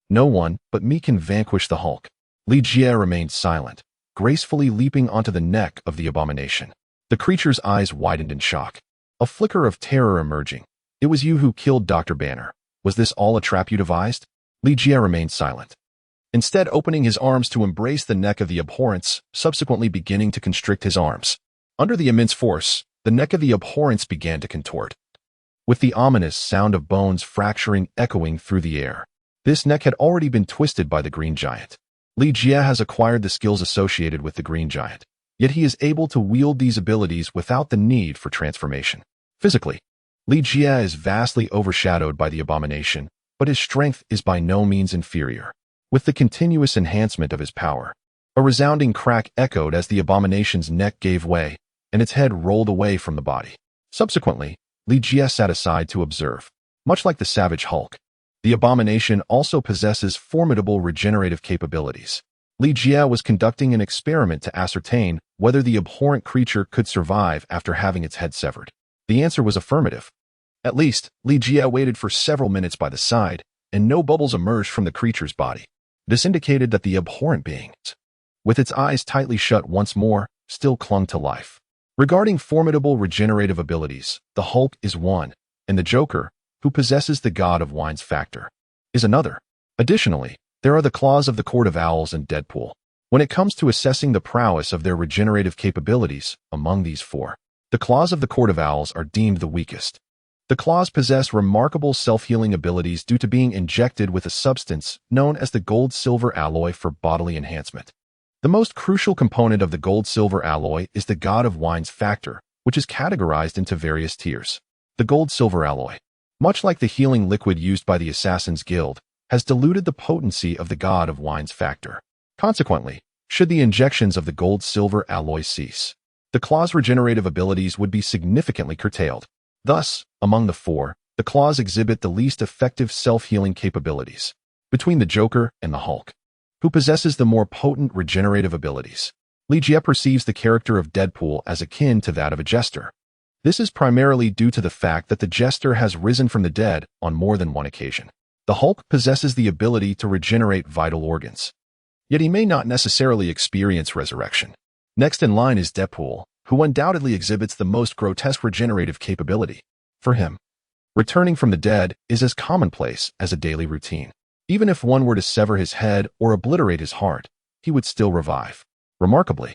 No one but me can vanquish the Hulk." Li Jie remained silent, gracefully leaping onto the neck of the Abomination. The creature's eyes widened in shock, a flicker of terror emerging. "It was you who killed Dr. Banner. Was this all a trap you devised?" Li Jie remained silent, instead opening his arms to embrace the neck of the abhorrence, subsequently beginning to constrict his arms. Under the immense force, the neck of the abhorrence began to contort, with the ominous sound of bones fracturing echoing through the air. This neck had already been twisted by the Green Giant. Li Jie has acquired the skills associated with the Green Giant, yet he is able to wield these abilities without the need for transformation. Physically, Li Jie is vastly overshadowed by the Abomination, but his strength is by no means inferior. With the continuous enhancement of his power, a resounding crack echoed as the Abomination's neck gave way, and its head rolled away from the body. Subsequently, Li Jie sat aside to observe. Much like the Savage Hulk, the Abomination also possesses formidable regenerative capabilities. Li Jie was conducting an experiment to ascertain whether the abhorrent creature could survive after having its head severed. The answer was affirmative. At least, Li Jie waited for several minutes by the side, and no bubbles emerged from the creature's body. This indicated that the abhorrent being, with its eyes tightly shut once more, still clung to life. Regarding formidable regenerative abilities, the Hulk is one, and the Joker, who possesses the God of Wine's factor, is another. Additionally, there are the claws of the Court of Owls and Deadpool. When it comes to assessing the prowess of their regenerative capabilities, among these four, the claws of the Court of Owls are deemed the weakest. The claws possess remarkable self-healing abilities due to being injected with a substance known as the gold-silver alloy for bodily enhancement. The most crucial component of the gold-silver alloy is the God of Wine's factor, which is categorized into various tiers. The gold-silver alloy, much like the healing liquid used by the Assassin's Guild, has diluted the potency of the God of Wine's factor. Consequently, should the injections of the gold-silver alloy cease, the claw's regenerative abilities would be significantly curtailed. Thus, among the four, the claws exhibit the least effective self-healing capabilities. Between the Joker and the Hulk, who possesses the more potent regenerative abilities, Li Jie perceives the character of Deadpool as akin to that of a jester. This is primarily due to the fact that the jester has risen from the dead on more than one occasion. The Hulk possesses the ability to regenerate vital organs, yet he may not necessarily experience resurrection. Next in line is Deadpool, who undoubtedly exhibits the most grotesque regenerative capability. For him, returning from the dead is as commonplace as a daily routine. Even if one were to sever his head or obliterate his heart, he would still revive. Remarkably,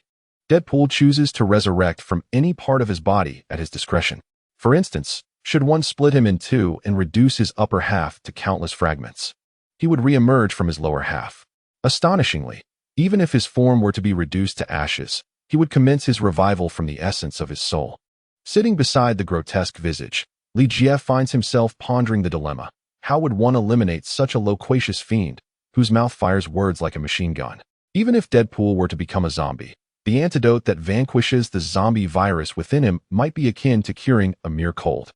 Deadpool chooses to resurrect from any part of his body at his discretion. For instance, should one split him in two and reduce his upper half to countless fragments, he would re-emerge from his lower half. Astonishingly, even if his form were to be reduced to ashes, he would commence his revival from the essence of his soul. Sitting beside the grotesque visage, Li Jie finds himself pondering the dilemma. How would one eliminate such a loquacious fiend, whose mouth fires words like a machine gun? Even if Deadpool were to become a zombie, the antidote that vanquishes the zombie virus within him might be akin to curing a mere cold.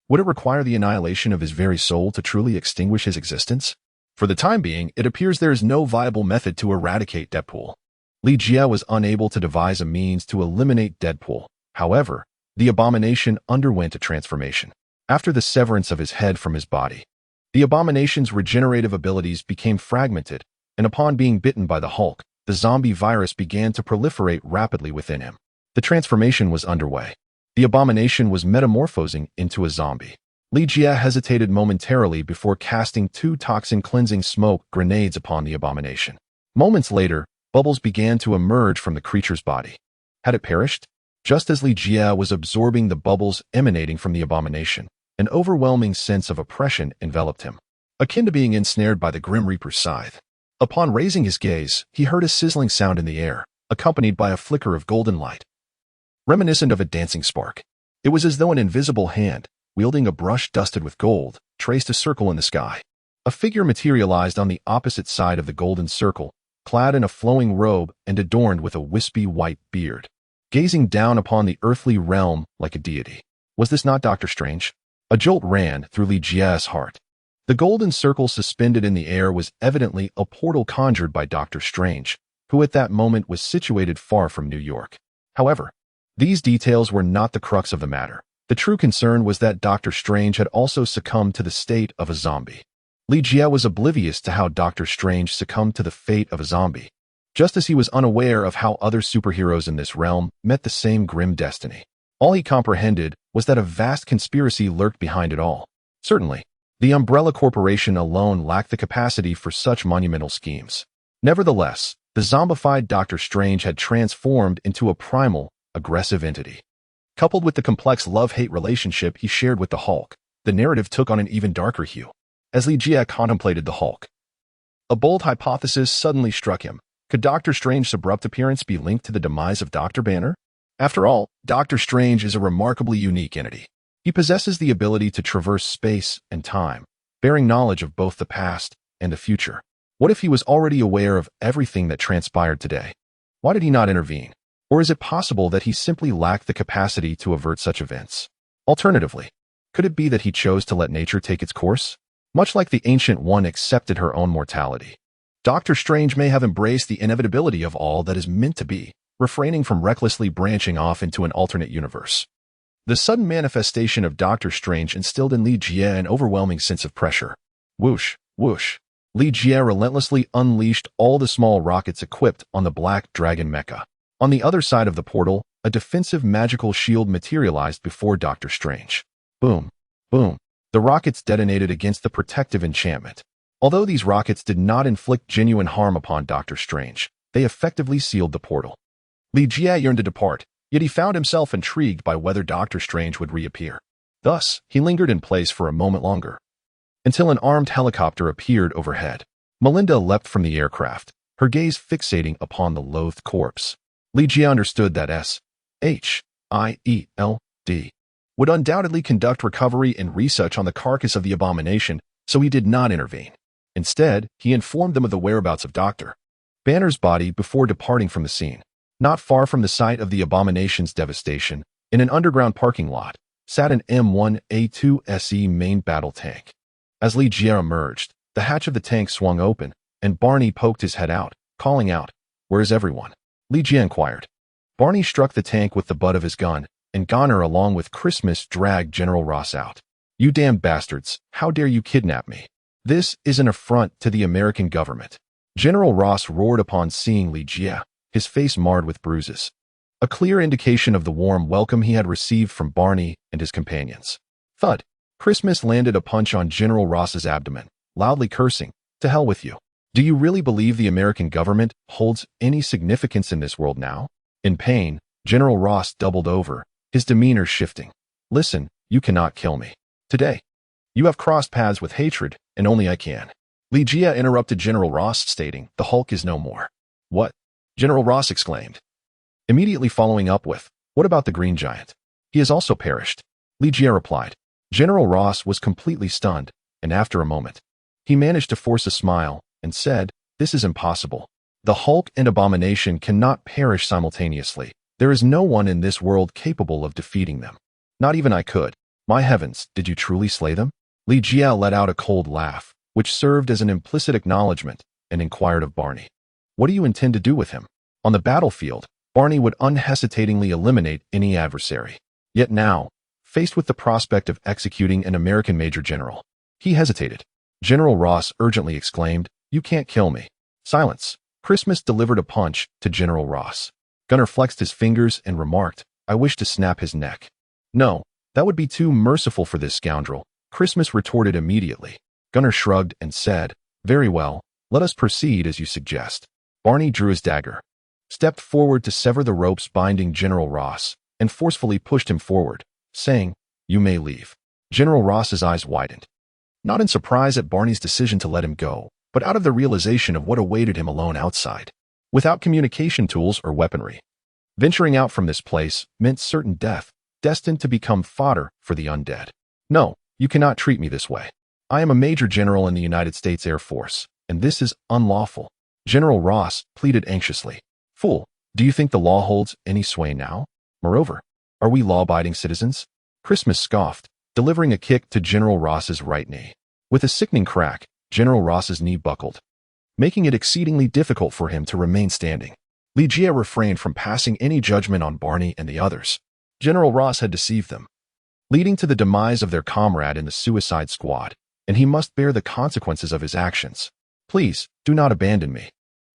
Would it require the annihilation of his very soul to truly extinguish his existence? For the time being, it appears there is no viable method to eradicate Deadpool. Li Jie was unable to devise a means to eliminate Deadpool. However, the Abomination underwent a transformation. After the severance of his head from his body, the Abomination's regenerative abilities became fragmented, and upon being bitten by the Hulk, the zombie virus began to proliferate rapidly within him. The transformation was underway. The Abomination was metamorphosing into a zombie. Li Jie hesitated momentarily before casting two toxin-cleansing smoke grenades upon the Abomination. Moments later, bubbles began to emerge from the creature's body. Had it perished? Just as Li Jie was absorbing the bubbles emanating from the Abomination, an overwhelming sense of oppression enveloped him, akin to being ensnared by the Grim Reaper's scythe. Upon raising his gaze, he heard a sizzling sound in the air, accompanied by a flicker of golden light, reminiscent of a dancing spark. It was as though an invisible hand, wielding a brush dusted with gold, traced a circle in the sky. A figure materialized on the opposite side of the golden circle, clad in a flowing robe and adorned with a wispy white beard, gazing down upon the earthly realm like a deity. Was this not Doctor Strange? A jolt ran through Li Jie's heart. The golden circle suspended in the air was evidently a portal conjured by Doctor Strange, who at that moment was situated far from New York. However, these details were not the crux of the matter. The true concern was that Doctor Strange had also succumbed to the state of a zombie. Li Jie was oblivious to how Doctor Strange succumbed to the fate of a zombie, just as he was unaware of how other superheroes in this realm met the same grim destiny. All he comprehended was that a vast conspiracy lurked behind it all. Certainly, the Umbrella Corporation alone lacked the capacity for such monumental schemes. Nevertheless, the zombified Doctor Strange had transformed into a primal, aggressive entity. Coupled with the complex love-hate relationship he shared with the Hulk, the narrative took on an even darker hue. As Li Jie contemplated the Hulk, a bold hypothesis suddenly struck him. Could Doctor Strange's abrupt appearance be linked to the demise of Dr. Banner? After all, Doctor Strange is a remarkably unique entity. He possesses the ability to traverse space and time, bearing knowledge of both the past and the future. What if he was already aware of everything that transpired today? Why did he not intervene? Or is it possible that he simply lacked the capacity to avert such events? Alternatively, could it be that he chose to let nature take its course? Much like the Ancient One accepted her own mortality, Doctor Strange may have embraced the inevitability of all that is meant to be, refraining from recklessly branching off into an alternate universe. The sudden manifestation of Doctor Strange instilled in Li Jie an overwhelming sense of pressure. Whoosh, whoosh. Li Jie relentlessly unleashed all the small rockets equipped on the Black Dragon mecha. On the other side of the portal, a defensive magical shield materialized before Doctor Strange. Boom, boom. The rockets detonated against the protective enchantment. Although these rockets did not inflict genuine harm upon Doctor Strange, they effectively sealed the portal. Li Jie yearned to depart, yet he found himself intrigued by whether Doctor Strange would reappear. Thus, he lingered in place for a moment longer, until an armed helicopter appeared overhead. Melinda leapt from the aircraft, her gaze fixating upon the loathed corpse. Li Jie understood that S.H.I.E.L.D. would undoubtedly conduct recovery and research on the carcass of the Abomination, so he did not intervene. Instead, he informed them of the whereabouts of Dr. Banner's body before departing from the scene. Not far from the site of the Abomination's devastation, in an underground parking lot, sat an M1A2SE main battle tank. As Li Jie emerged, the hatch of the tank swung open, and Barney poked his head out, calling out, "Where's everyone?" Li Jie inquired. Barney struck the tank with the butt of his gun, and Goner along with Christmas dragged General Ross out. "You damned bastards, how dare you kidnap me? This is an affront to the American government." General Ross roared upon seeing Li Jie, his face marred with bruises. A clear indication of the warm welcome he had received from Barney and his companions. Thud. Christmas landed a punch on General Ross's abdomen, loudly cursing, "To hell with you. Do you really believe the American government holds any significance in this world now?" In pain, General Ross doubled over, his demeanor shifting. "Listen, you cannot kill me. Today. You have crossed paths with hatred, and only I can." Li Jie interrupted General Ross, stating, "The Hulk is no more." "What?" General Ross exclaimed, immediately following up with, "What about the Green Giant? He has also perished." Li Jie replied. General Ross was completely stunned, and after a moment, he managed to force a smile and said, "This is impossible. The Hulk and Abomination cannot perish simultaneously. There is no one in this world capable of defeating them. Not even I could. My heavens, did you truly slay them?" Li Jie let out a cold laugh, which served as an implicit acknowledgement, and inquired of Barney, "What do you intend to do with him?" On the battlefield, Barney would unhesitatingly eliminate any adversary. Yet now, faced with the prospect of executing an American Major General, he hesitated. General Ross urgently exclaimed, "You can't kill me." Silence. Christmas delivered a punch to General Ross. Gunner flexed his fingers and remarked, "I wish to snap his neck." "No, that would be too merciful for this scoundrel," Christmas retorted immediately. Gunner shrugged and said, "Very well, let us proceed as you suggest." Barney drew his dagger, stepped forward to sever the ropes binding General Ross, and forcefully pushed him forward, saying, "You may leave." General Ross's eyes widened, not in surprise at Barney's decision to let him go, but out of the realization of what awaited him alone outside, without communication tools or weaponry. Venturing out from this place meant certain death, destined to become fodder for the undead. "No, you cannot treat me this way. I am a Major General in the United States Air Force, and this is unlawful." General Ross pleaded anxiously. "Fool, do you think the law holds any sway now? Moreover, are we law-abiding citizens?" Christmas scoffed, delivering a kick to General Ross's right knee. With a sickening crack, General Ross's knee buckled, making it exceedingly difficult for him to remain standing. Li Jie refrained from passing any judgment on Barney and the others. General Ross had deceived them, leading to the demise of their comrade in the Suicide Squad, and he must bear the consequences of his actions. "Please, do not abandon me."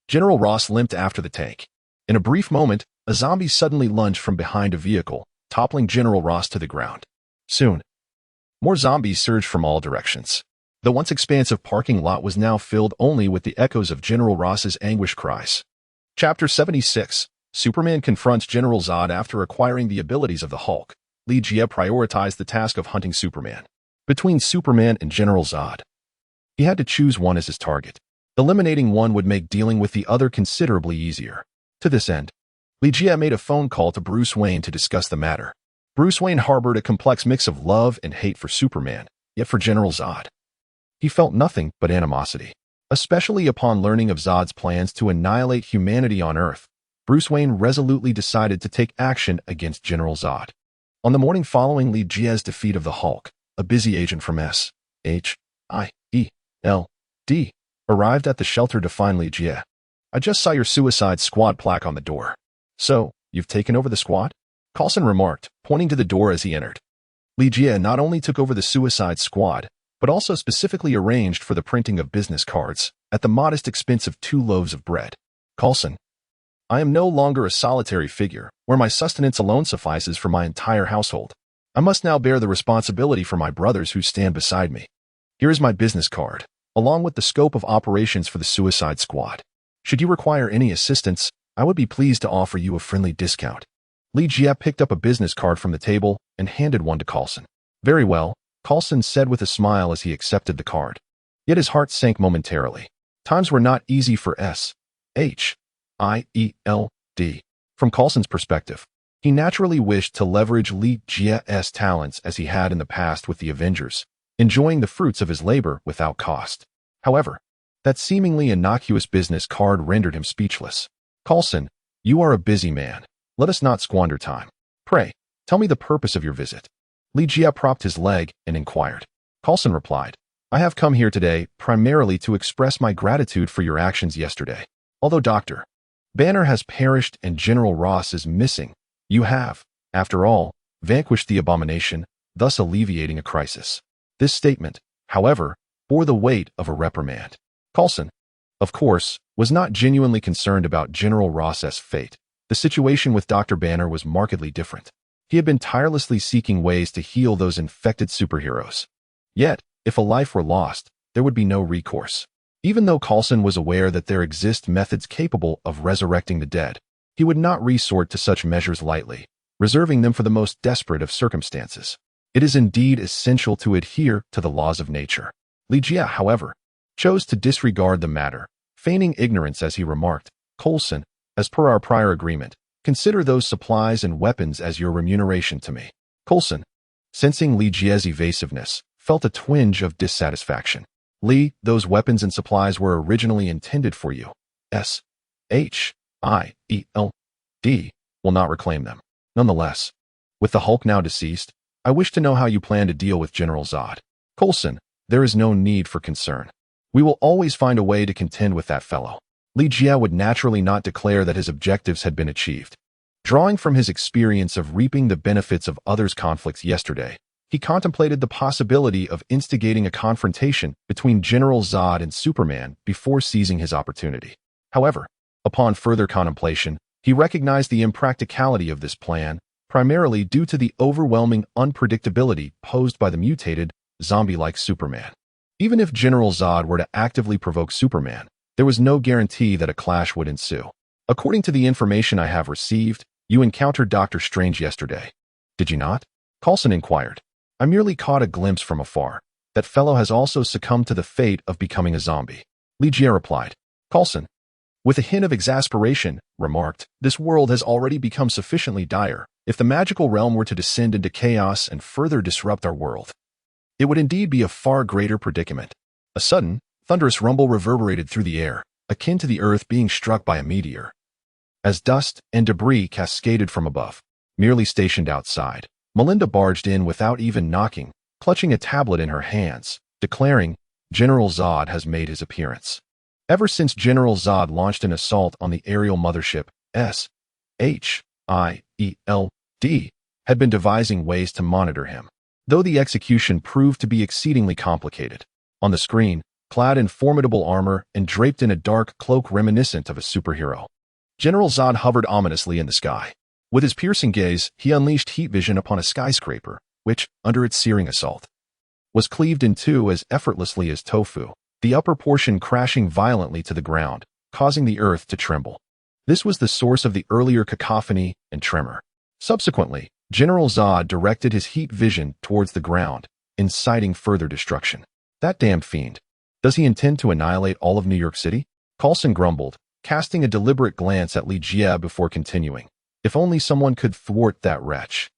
General Ross limped after the tank. In a brief moment, a zombie suddenly lunged from behind a vehicle, toppling General Ross to the ground. Soon, more zombies surged from all directions. The once expansive parking lot was now filled only with the echoes of General Ross's anguish cries. Chapter 76. Superman confronts General Zod. After acquiring the abilities of the Hulk, Li Jie prioritized the task of hunting Superman. Between Superman and General Zod, he had to choose one as his target. Eliminating one would make dealing with the other considerably easier. To this end, Li Jie made a phone call to Bruce Wayne to discuss the matter. Bruce Wayne harbored a complex mix of love and hate for Superman, yet for General Zod, he felt nothing but animosity. Especially upon learning of Zod's plans to annihilate humanity on Earth, Bruce Wayne resolutely decided to take action against General Zod. On the morning following Li Jie's defeat of the Hulk, a busy agent from S.H.I.E.L.D. arrived at the shelter to find Li Jie. "I just saw your Suicide Squad plaque on the door." "So, you've taken over the squad?" Coulson remarked, pointing to the door as he entered. Li Jie not only took over the Suicide Squad, but also specifically arranged for the printing of business cards, at the modest expense of 2 loaves of bread. "Coulson, I am no longer a solitary figure, where my sustenance alone suffices for my entire household. I must now bear the responsibility for my brothers who stand beside me. Here is my business card, along with the scope of operations for the Suicide Squad. Should you require any assistance, I would be pleased to offer you a friendly discount." Li Jie picked up a business card from the table and handed one to Coulson. "Very well," Coulson said with a smile as he accepted the card. Yet his heart sank momentarily. Times were not easy for S.H.I.E.L.D. From Coulson's perspective, he naturally wished to leverage Li Jie's talents as he had in the past with the Avengers, enjoying the fruits of his labor without cost. However, that seemingly innocuous business card rendered him speechless. "Coulson, you are a busy man. Let us not squander time. Pray, tell me the purpose of your visit." Li Jie propped his leg and inquired. Coulson replied, "I have come here today primarily to express my gratitude for your actions yesterday. Although Dr. Banner has perished and General Ross is missing, you have, after all, vanquished the Abomination, thus alleviating a crisis." This statement, however, bore the weight of a reprimand. Coulson, of course, was not genuinely concerned about General Ross's fate. The situation with Dr. Banner was markedly different. He had been tirelessly seeking ways to heal those infected superheroes. Yet, if a life were lost, there would be no recourse. Even though Coulson was aware that there exist methods capable of resurrecting the dead, he would not resort to such measures lightly, reserving them for the most desperate of circumstances. It is indeed essential to adhere to the laws of nature. Li Jie, however, chose to disregard the matter, feigning ignorance as he remarked, "Coulson, as per our prior agreement, consider those supplies and weapons as your remuneration to me." Coulson, sensing Li Jie's evasiveness, felt a twinge of dissatisfaction. "Li, those weapons and supplies were originally intended for you. S.H.I.E.L.D. will not reclaim them. Nonetheless, with the Hulk now deceased, I wish to know how you plan to deal with General Zod." "Coulson, there is no need for concern. We will always find a way to contend with that fellow." Li Jie would naturally not declare that his objectives had been achieved. Drawing from his experience of reaping the benefits of others' conflicts yesterday, he contemplated the possibility of instigating a confrontation between General Zod and Superman before seizing his opportunity. However, upon further contemplation, he recognized the impracticality of this plan, primarily due to the overwhelming unpredictability posed by the mutated, zombie-like Superman. Even if General Zod were to actively provoke Superman, there was no guarantee that a clash would ensue. "According to the information I have received, you encountered Dr. Strange yesterday. Did you not?" Coulson inquired. "I merely caught a glimpse from afar. That fellow has also succumbed to the fate of becoming a zombie." Li Jie replied. Coulson, with a hint of exasperation, remarked, "This world has already become sufficiently dire. If the magical realm were to descend into chaos and further disrupt our world, it would indeed be a far greater predicament." A sudden, thunderous rumble reverberated through the air, akin to the earth being struck by a meteor. As dust and debris cascaded from above, merely stationed outside, Melinda barged in without even knocking, clutching a tablet in her hands, declaring, "General Zod has made his appearance." Ever since General Zod launched an assault on the aerial mothership, S.H.I.E.L.D. had been devising ways to monitor him, though the execution proved to be exceedingly complicated. On the screen, clad in formidable armor and draped in a dark cloak reminiscent of a superhero, General Zod hovered ominously in the sky. With his piercing gaze, he unleashed heat vision upon a skyscraper, which, under its searing assault, was cleaved in two as effortlessly as tofu, the upper portion crashing violently to the ground, causing the earth to tremble. This was the source of the earlier cacophony and tremor. Subsequently, General Zod directed his heat vision towards the ground, inciting further destruction. That damned fiend. Does he intend to annihilate all of New York City? Coulson grumbled, casting a deliberate glance at Li Jie before continuing. If only someone could thwart that wretch.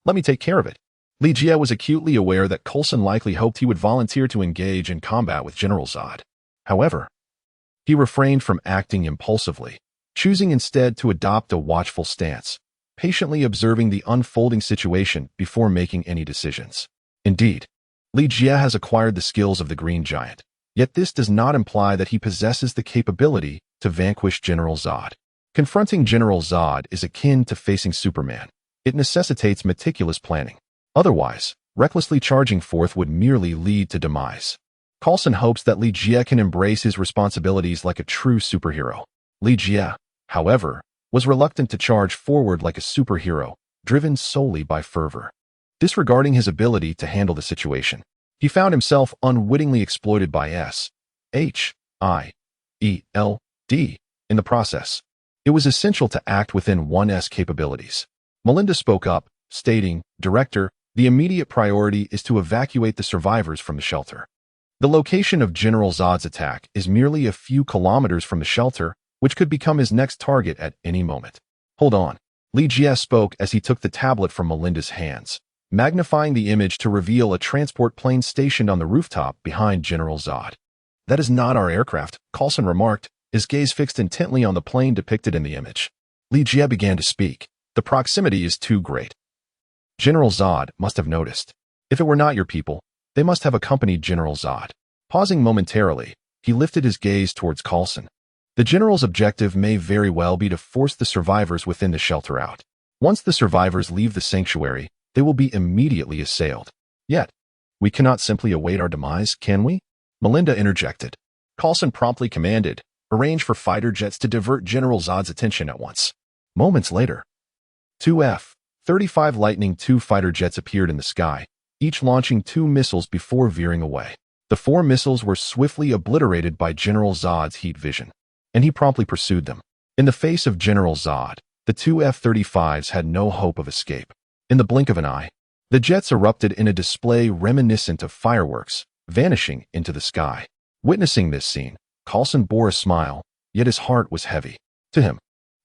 Let me take care of it. Li Jie was acutely aware that Coulson likely hoped he would volunteer to engage in combat with General Zod. However, he refrained from acting impulsively, choosing instead to adopt a watchful stance, patiently observing the unfolding situation before making any decisions. Indeed, Li Jie has acquired the skills of the Green Giant, yet this does not imply that he possesses the capability to vanquish General Zod. Confronting General Zod is akin to facing Superman. It necessitates meticulous planning. Otherwise, recklessly charging forth would merely lead to demise. Coulson hopes that Li Jie can embrace his responsibilities like a true superhero. Li Jie, however, was reluctant to charge forward like a superhero, driven solely by fervor. Disregarding his ability to handle the situation, he found himself unwittingly exploited by S.H.I.E.L.D. in the process. It was essential to act within one's capabilities. Melinda spoke up, stating, "Director, the immediate priority is to evacuate the survivors from the shelter. The location of General Zod's attack is merely a few kilometers from the shelter, which could become his next target at any moment." Hold on. Li Jie spoke as he took the tablet from Melinda's hands, magnifying the image to reveal a transport plane stationed on the rooftop behind General Zod. "That is not our aircraft," Coulson remarked, his gaze fixed intently on the plane depicted in the image. Li Jie began to speak. "The proximity is too great. General Zod must have noticed. If it were not your people, they must have accompanied General Zod." Pausing momentarily, he lifted his gaze towards Coulson. "The General's objective may very well be to force the survivors within the shelter out. Once the survivors leave the sanctuary, they will be immediately assailed. Yet, we cannot simply await our demise, can we?" Melinda interjected. Coulson promptly commanded, "Arrange for fighter jets to divert General Zod's attention at once." Moments later, two F-35 Lightning II fighter jets appeared in the sky, each launching 2 missiles before veering away. The 4 missiles were swiftly obliterated by General Zod's heat vision, and he promptly pursued them. In the face of General Zod, the 2 F-35s had no hope of escape. In the blink of an eye, the jets erupted in a display reminiscent of fireworks, vanishing into the sky. Witnessing this scene, Coulson bore a smile, yet his heart was heavy. To him,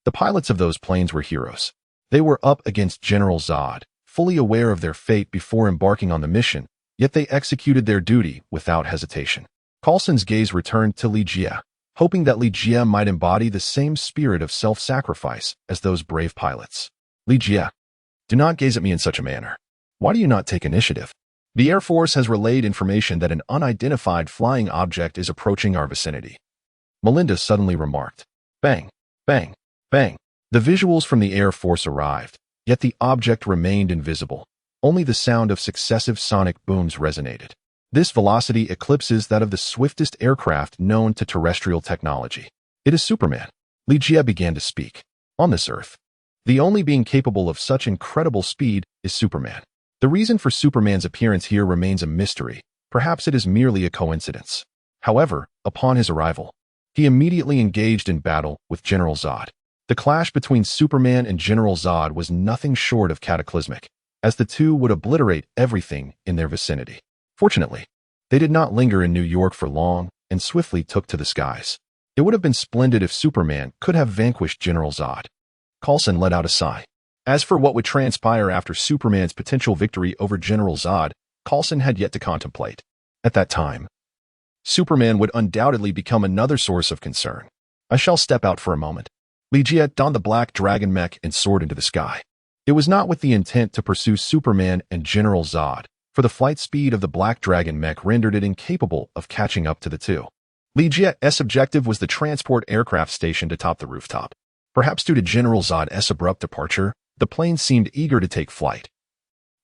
the pilots of those planes were heroes. They were up against General Zod, fully aware of their fate before embarking on the mission, yet they executed their duty without hesitation. Coulson's gaze returned to Li Jie, hoping that Li Jie might embody the same spirit of self-sacrifice as those brave pilots. "Li Jie, do not gaze at me in such a manner. Why do you not take initiative? The Air Force has relayed information that an unidentified flying object is approaching our vicinity." Melinda suddenly remarked. Bang, bang, bang. The visuals from the Air Force arrived, yet the object remained invisible. Only the sound of successive sonic booms resonated. This velocity eclipses that of the swiftest aircraft known to terrestrial technology. "It is Superman." Li Jie began to speak. "On this Earth, the only being capable of such incredible speed is Superman. The reason for Superman's appearance here remains a mystery. Perhaps it is merely a coincidence." However, upon his arrival, he immediately engaged in battle with General Zod. The clash between Superman and General Zod was nothing short of cataclysmic, as the two would obliterate everything in their vicinity. Fortunately, they did not linger in New York for long and swiftly took to the skies. It would have been splendid if Superman could have vanquished General Zod. Coulson let out a sigh. As for what would transpire after Superman's potential victory over General Zod, Coulson had yet to contemplate. At that time, Superman would undoubtedly become another source of concern. "I shall step out for a moment." Li Jie donned the black dragon mech and soared into the sky. It was not with the intent to pursue Superman and General Zod, for the flight speed of the black dragon mech rendered it incapable of catching up to the two. Li Jie's objective was the transport aircraft stationed atop the rooftop. Perhaps due to General Zod's abrupt departure, the plane seemed eager to take flight.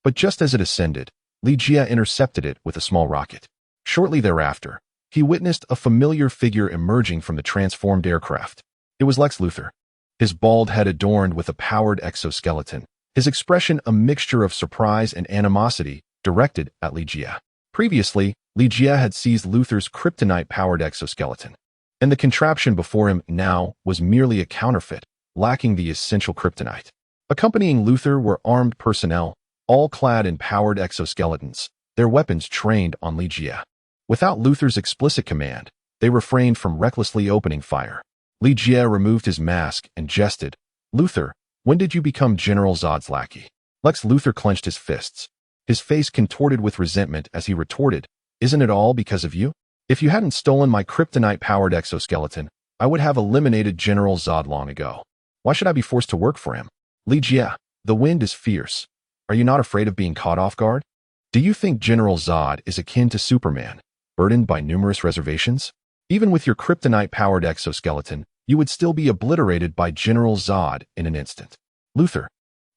But just as it ascended, Li Jie intercepted it with a small rocket. Shortly thereafter, he witnessed a familiar figure emerging from the transformed aircraft. It was Lex Luthor, his bald head adorned with a powered exoskeleton, his expression a mixture of surprise and animosity directed at Li Jie. Previously, Li Jie had seized Luther's kryptonite-powered exoskeleton, and the contraption before him now was merely a counterfeit, lacking the essential kryptonite. Accompanying Luther were armed personnel, all clad in powered exoskeletons, their weapons trained on Li Jie. Without Luther's explicit command, they refrained from recklessly opening fire. Li Jie removed his mask and jested, "Luther, when did you become General Zod's lackey?" Lex Luthor clenched his fists. His face contorted with resentment as he retorted, "Isn't it all because of you? If you hadn't stolen my kryptonite-powered exoskeleton, I would have eliminated General Zod long ago. Why should I be forced to work for him?" Li Jie, the wind is fierce. Are you not afraid of being caught off guard? Do you think General Zod is akin to Superman, burdened by numerous reservations? Even with your kryptonite-powered exoskeleton, you would still be obliterated by General Zod in an instant. Luther,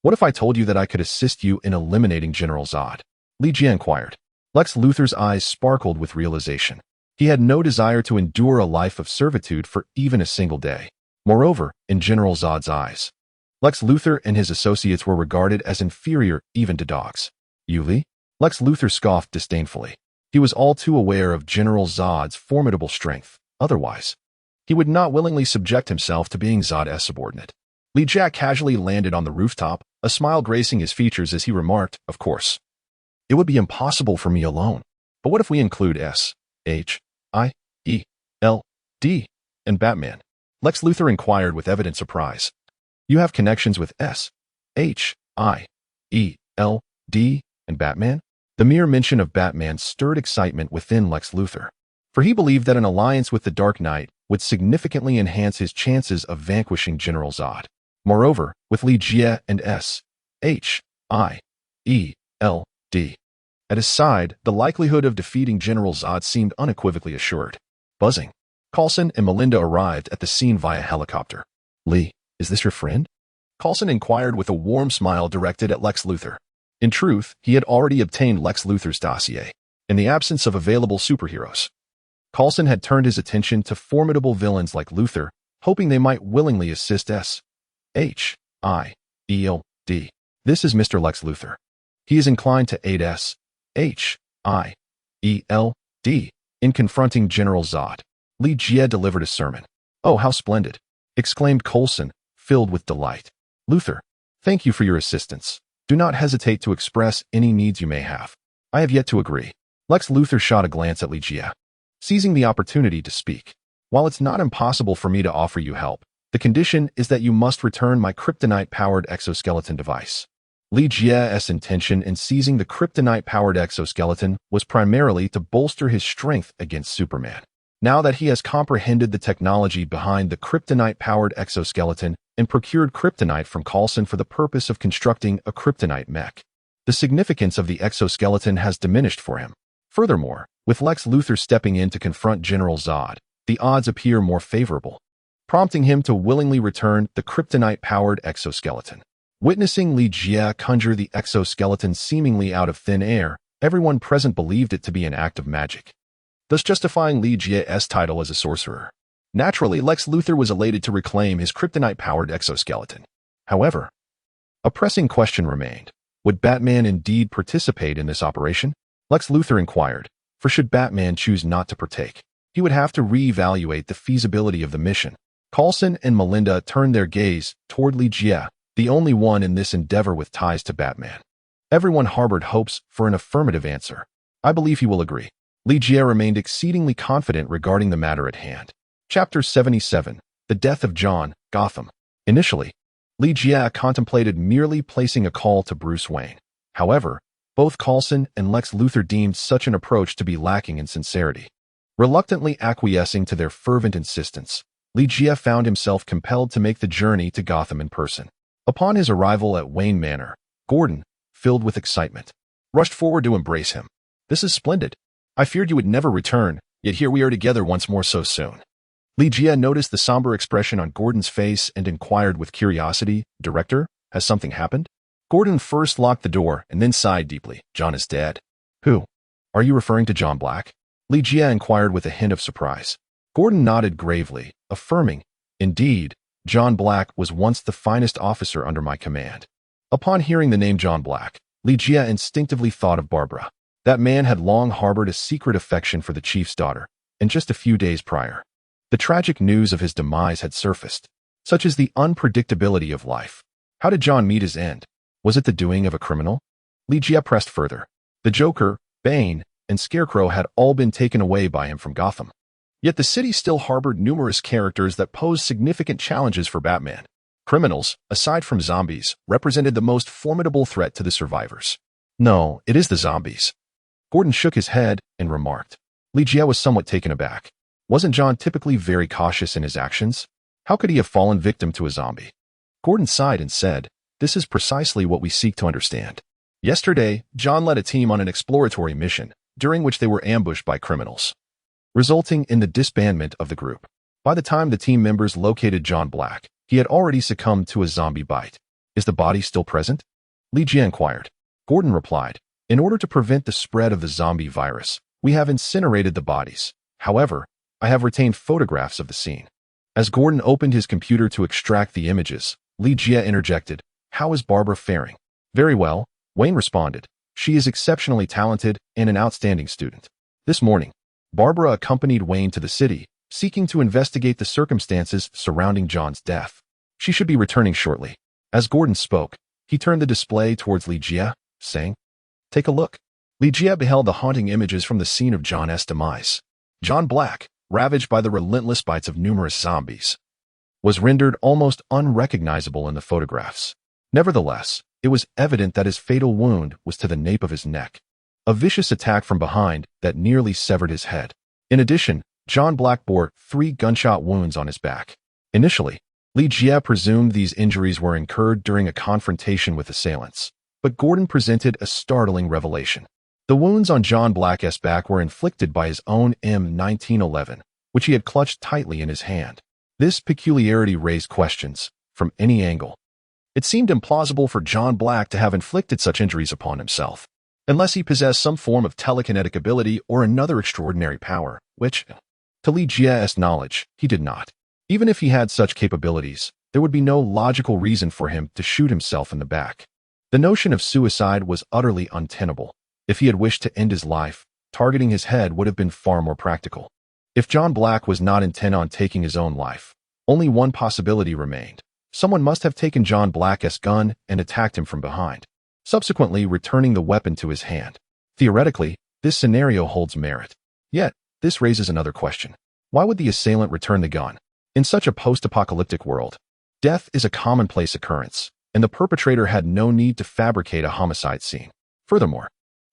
what if I told you that I could assist you in eliminating General Zod? Li Jie inquired. Lex Luthor's eyes sparkled with realization. He had no desire to endure a life of servitude for even a single day. Moreover, in General Zod's eyes, Lex Luthor and his associates were regarded as inferior even to dogs. You, Li? Lex Luthor scoffed disdainfully. He was all too aware of General Zod's formidable strength. Otherwise, he would not willingly subject himself to being Zod's subordinate. Li Jie casually landed on the rooftop, a smile gracing his features as he remarked, "Of course. It would be impossible for me alone. But what if we include S.H.I.E.L.D. and Batman?" Lex Luthor inquired with evident surprise. You have connections with S.H.I.E.L.D. and Batman? The mere mention of Batman stirred excitement within Lex Luthor, for he believed that an alliance with the Dark Knight would significantly enhance his chances of vanquishing General Zod. Moreover, with Li Jie and S.H.I.E.L.D. at his side, the likelihood of defeating General Zod seemed unequivocally assured. Buzzing. Coulson and Melinda arrived at the scene via helicopter. Lee, is this your friend? Coulson inquired with a warm smile directed at Lex Luthor. In truth, he had already obtained Lex Luthor's dossier. In the absence of available superheroes, Coulson had turned his attention to formidable villains like Luthor, hoping they might willingly assist S.H.I.E.L.D. This is Mr. Lex Luthor. He is inclined to aid S.H.I.E.L.D. in confronting General Zod. Li Jie delivered a sermon. Oh, how splendid! Exclaimed Coulson, filled with delight. Luthor, thank you for your assistance. Do not hesitate to express any needs you may have. I have yet to agree. Lex Luthor shot a glance at Li Jie, seizing the opportunity to speak. While it's not impossible for me to offer you help, the condition is that you must return my kryptonite-powered exoskeleton device. Li Jie's intention in seizing the kryptonite-powered exoskeleton was primarily to bolster his strength against Superman. Now that he has comprehended the technology behind the kryptonite-powered exoskeleton and procured kryptonite from Coulson for the purpose of constructing a kryptonite mech, the significance of the exoskeleton has diminished for him. Furthermore, with Lex Luthor stepping in to confront General Zod, the odds appear more favorable, prompting him to willingly return the kryptonite-powered exoskeleton. Witnessing Li Jie conjure the exoskeleton seemingly out of thin air, everyone present believed it to be an act of magic, thus justifying Li Jie's title as a sorcerer. Naturally, Lex Luthor was elated to reclaim his kryptonite-powered exoskeleton. However, a pressing question remained. Would Batman indeed participate in this operation? Lex Luthor inquired, for should Batman choose not to partake, he would have to re-evaluate the feasibility of the mission. Coulson and Melinda turned their gaze toward Li Jie, the only one in this endeavor with ties to Batman. Everyone harbored hopes for an affirmative answer. I believe he will agree. Li Jie remained exceedingly confident regarding the matter at hand. Chapter 77. The Death of John, Gotham. Initially, Li Jie contemplated merely placing a call to Bruce Wayne. However, both Coulson and Lex Luthor deemed such an approach to be lacking in sincerity. Reluctantly acquiescing to their fervent insistence, Li Jie found himself compelled to make the journey to Gotham in person. Upon his arrival at Wayne Manor, Gordon, filled with excitement, rushed forward to embrace him. This is splendid. I feared you would never return, yet here we are together once more so soon. Li Jie noticed the somber expression on Gordon's face and inquired with curiosity, Director, has something happened? Gordon first locked the door and then sighed deeply. John is dead. Who? Are you referring to John Black? Li Jie inquired with a hint of surprise. Gordon nodded gravely, affirming, indeed, John Black was once the finest officer under my command. Upon hearing the name John Black, Li Jie instinctively thought of Barbara. That man had long harbored a secret affection for the chief's daughter, and just a few days prior, the tragic news of his demise had surfaced. Such is the unpredictability of life. How did John meet his end? Was it the doing of a criminal? Li pressed further. The Joker, Bane, and Scarecrow had all been taken away by him from Gotham. Yet the city still harbored numerous characters that posed significant challenges for Batman. Criminals, aside from zombies, represented the most formidable threat to the survivors. No, it is the zombies. Gordon shook his head and remarked. Li was somewhat taken aback. Wasn't John typically very cautious in his actions? How could he have fallen victim to a zombie? Gordon sighed and said, "This is precisely what we seek to understand." Yesterday, John led a team on an exploratory mission, during which they were ambushed by criminals, resulting in the disbandment of the group. By the time the team members located John Black, he had already succumbed to a zombie bite. Is the body still present? Li inquired. Gordon replied, "In order to prevent the spread of the zombie virus, we have incinerated the bodies. However, I have retained photographs of the scene." As Gordon opened his computer to extract the images, Li interjected, "How is Barbara faring?" "Very well," Wayne responded. "She is exceptionally talented and an outstanding student." This morning, Barbara accompanied Wayne to the city, seeking to investigate the circumstances surrounding John's death. She should be returning shortly. As Gordon spoke, he turned the display towards Li saying, "Take a look." Li beheld the haunting images from the scene of John's demise. John Black, ravaged by the relentless bites of numerous zombies, was rendered almost unrecognizable in the photographs. Nevertheless, it was evident that his fatal wound was to the nape of his neck, a vicious attack from behind that nearly severed his head. In addition, John Black bore 3 gunshot wounds on his back. Initially, Li presumed these injuries were incurred during a confrontation with assailants, but Gordon presented a startling revelation. The wounds on John Black's back were inflicted by his own M1911, which he had clutched tightly in his hand. This peculiarity raised questions from any angle. It seemed implausible for John Black to have inflicted such injuries upon himself, unless he possessed some form of telekinetic ability or another extraordinary power, which, to Li's knowledge, he did not. Even if he had such capabilities, there would be no logical reason for him to shoot himself in the back. The notion of suicide was utterly untenable. If he had wished to end his life, targeting his head would have been far more practical. If John Black was not intent on taking his own life, only one possibility remained. Someone must have taken John Black's gun and attacked him from behind, subsequently returning the weapon to his hand. Theoretically, this scenario holds merit. Yet, this raises another question. Why would the assailant return the gun? In such a post-apocalyptic world, death is a commonplace occurrence, and the perpetrator had no need to fabricate a homicide scene. Furthermore,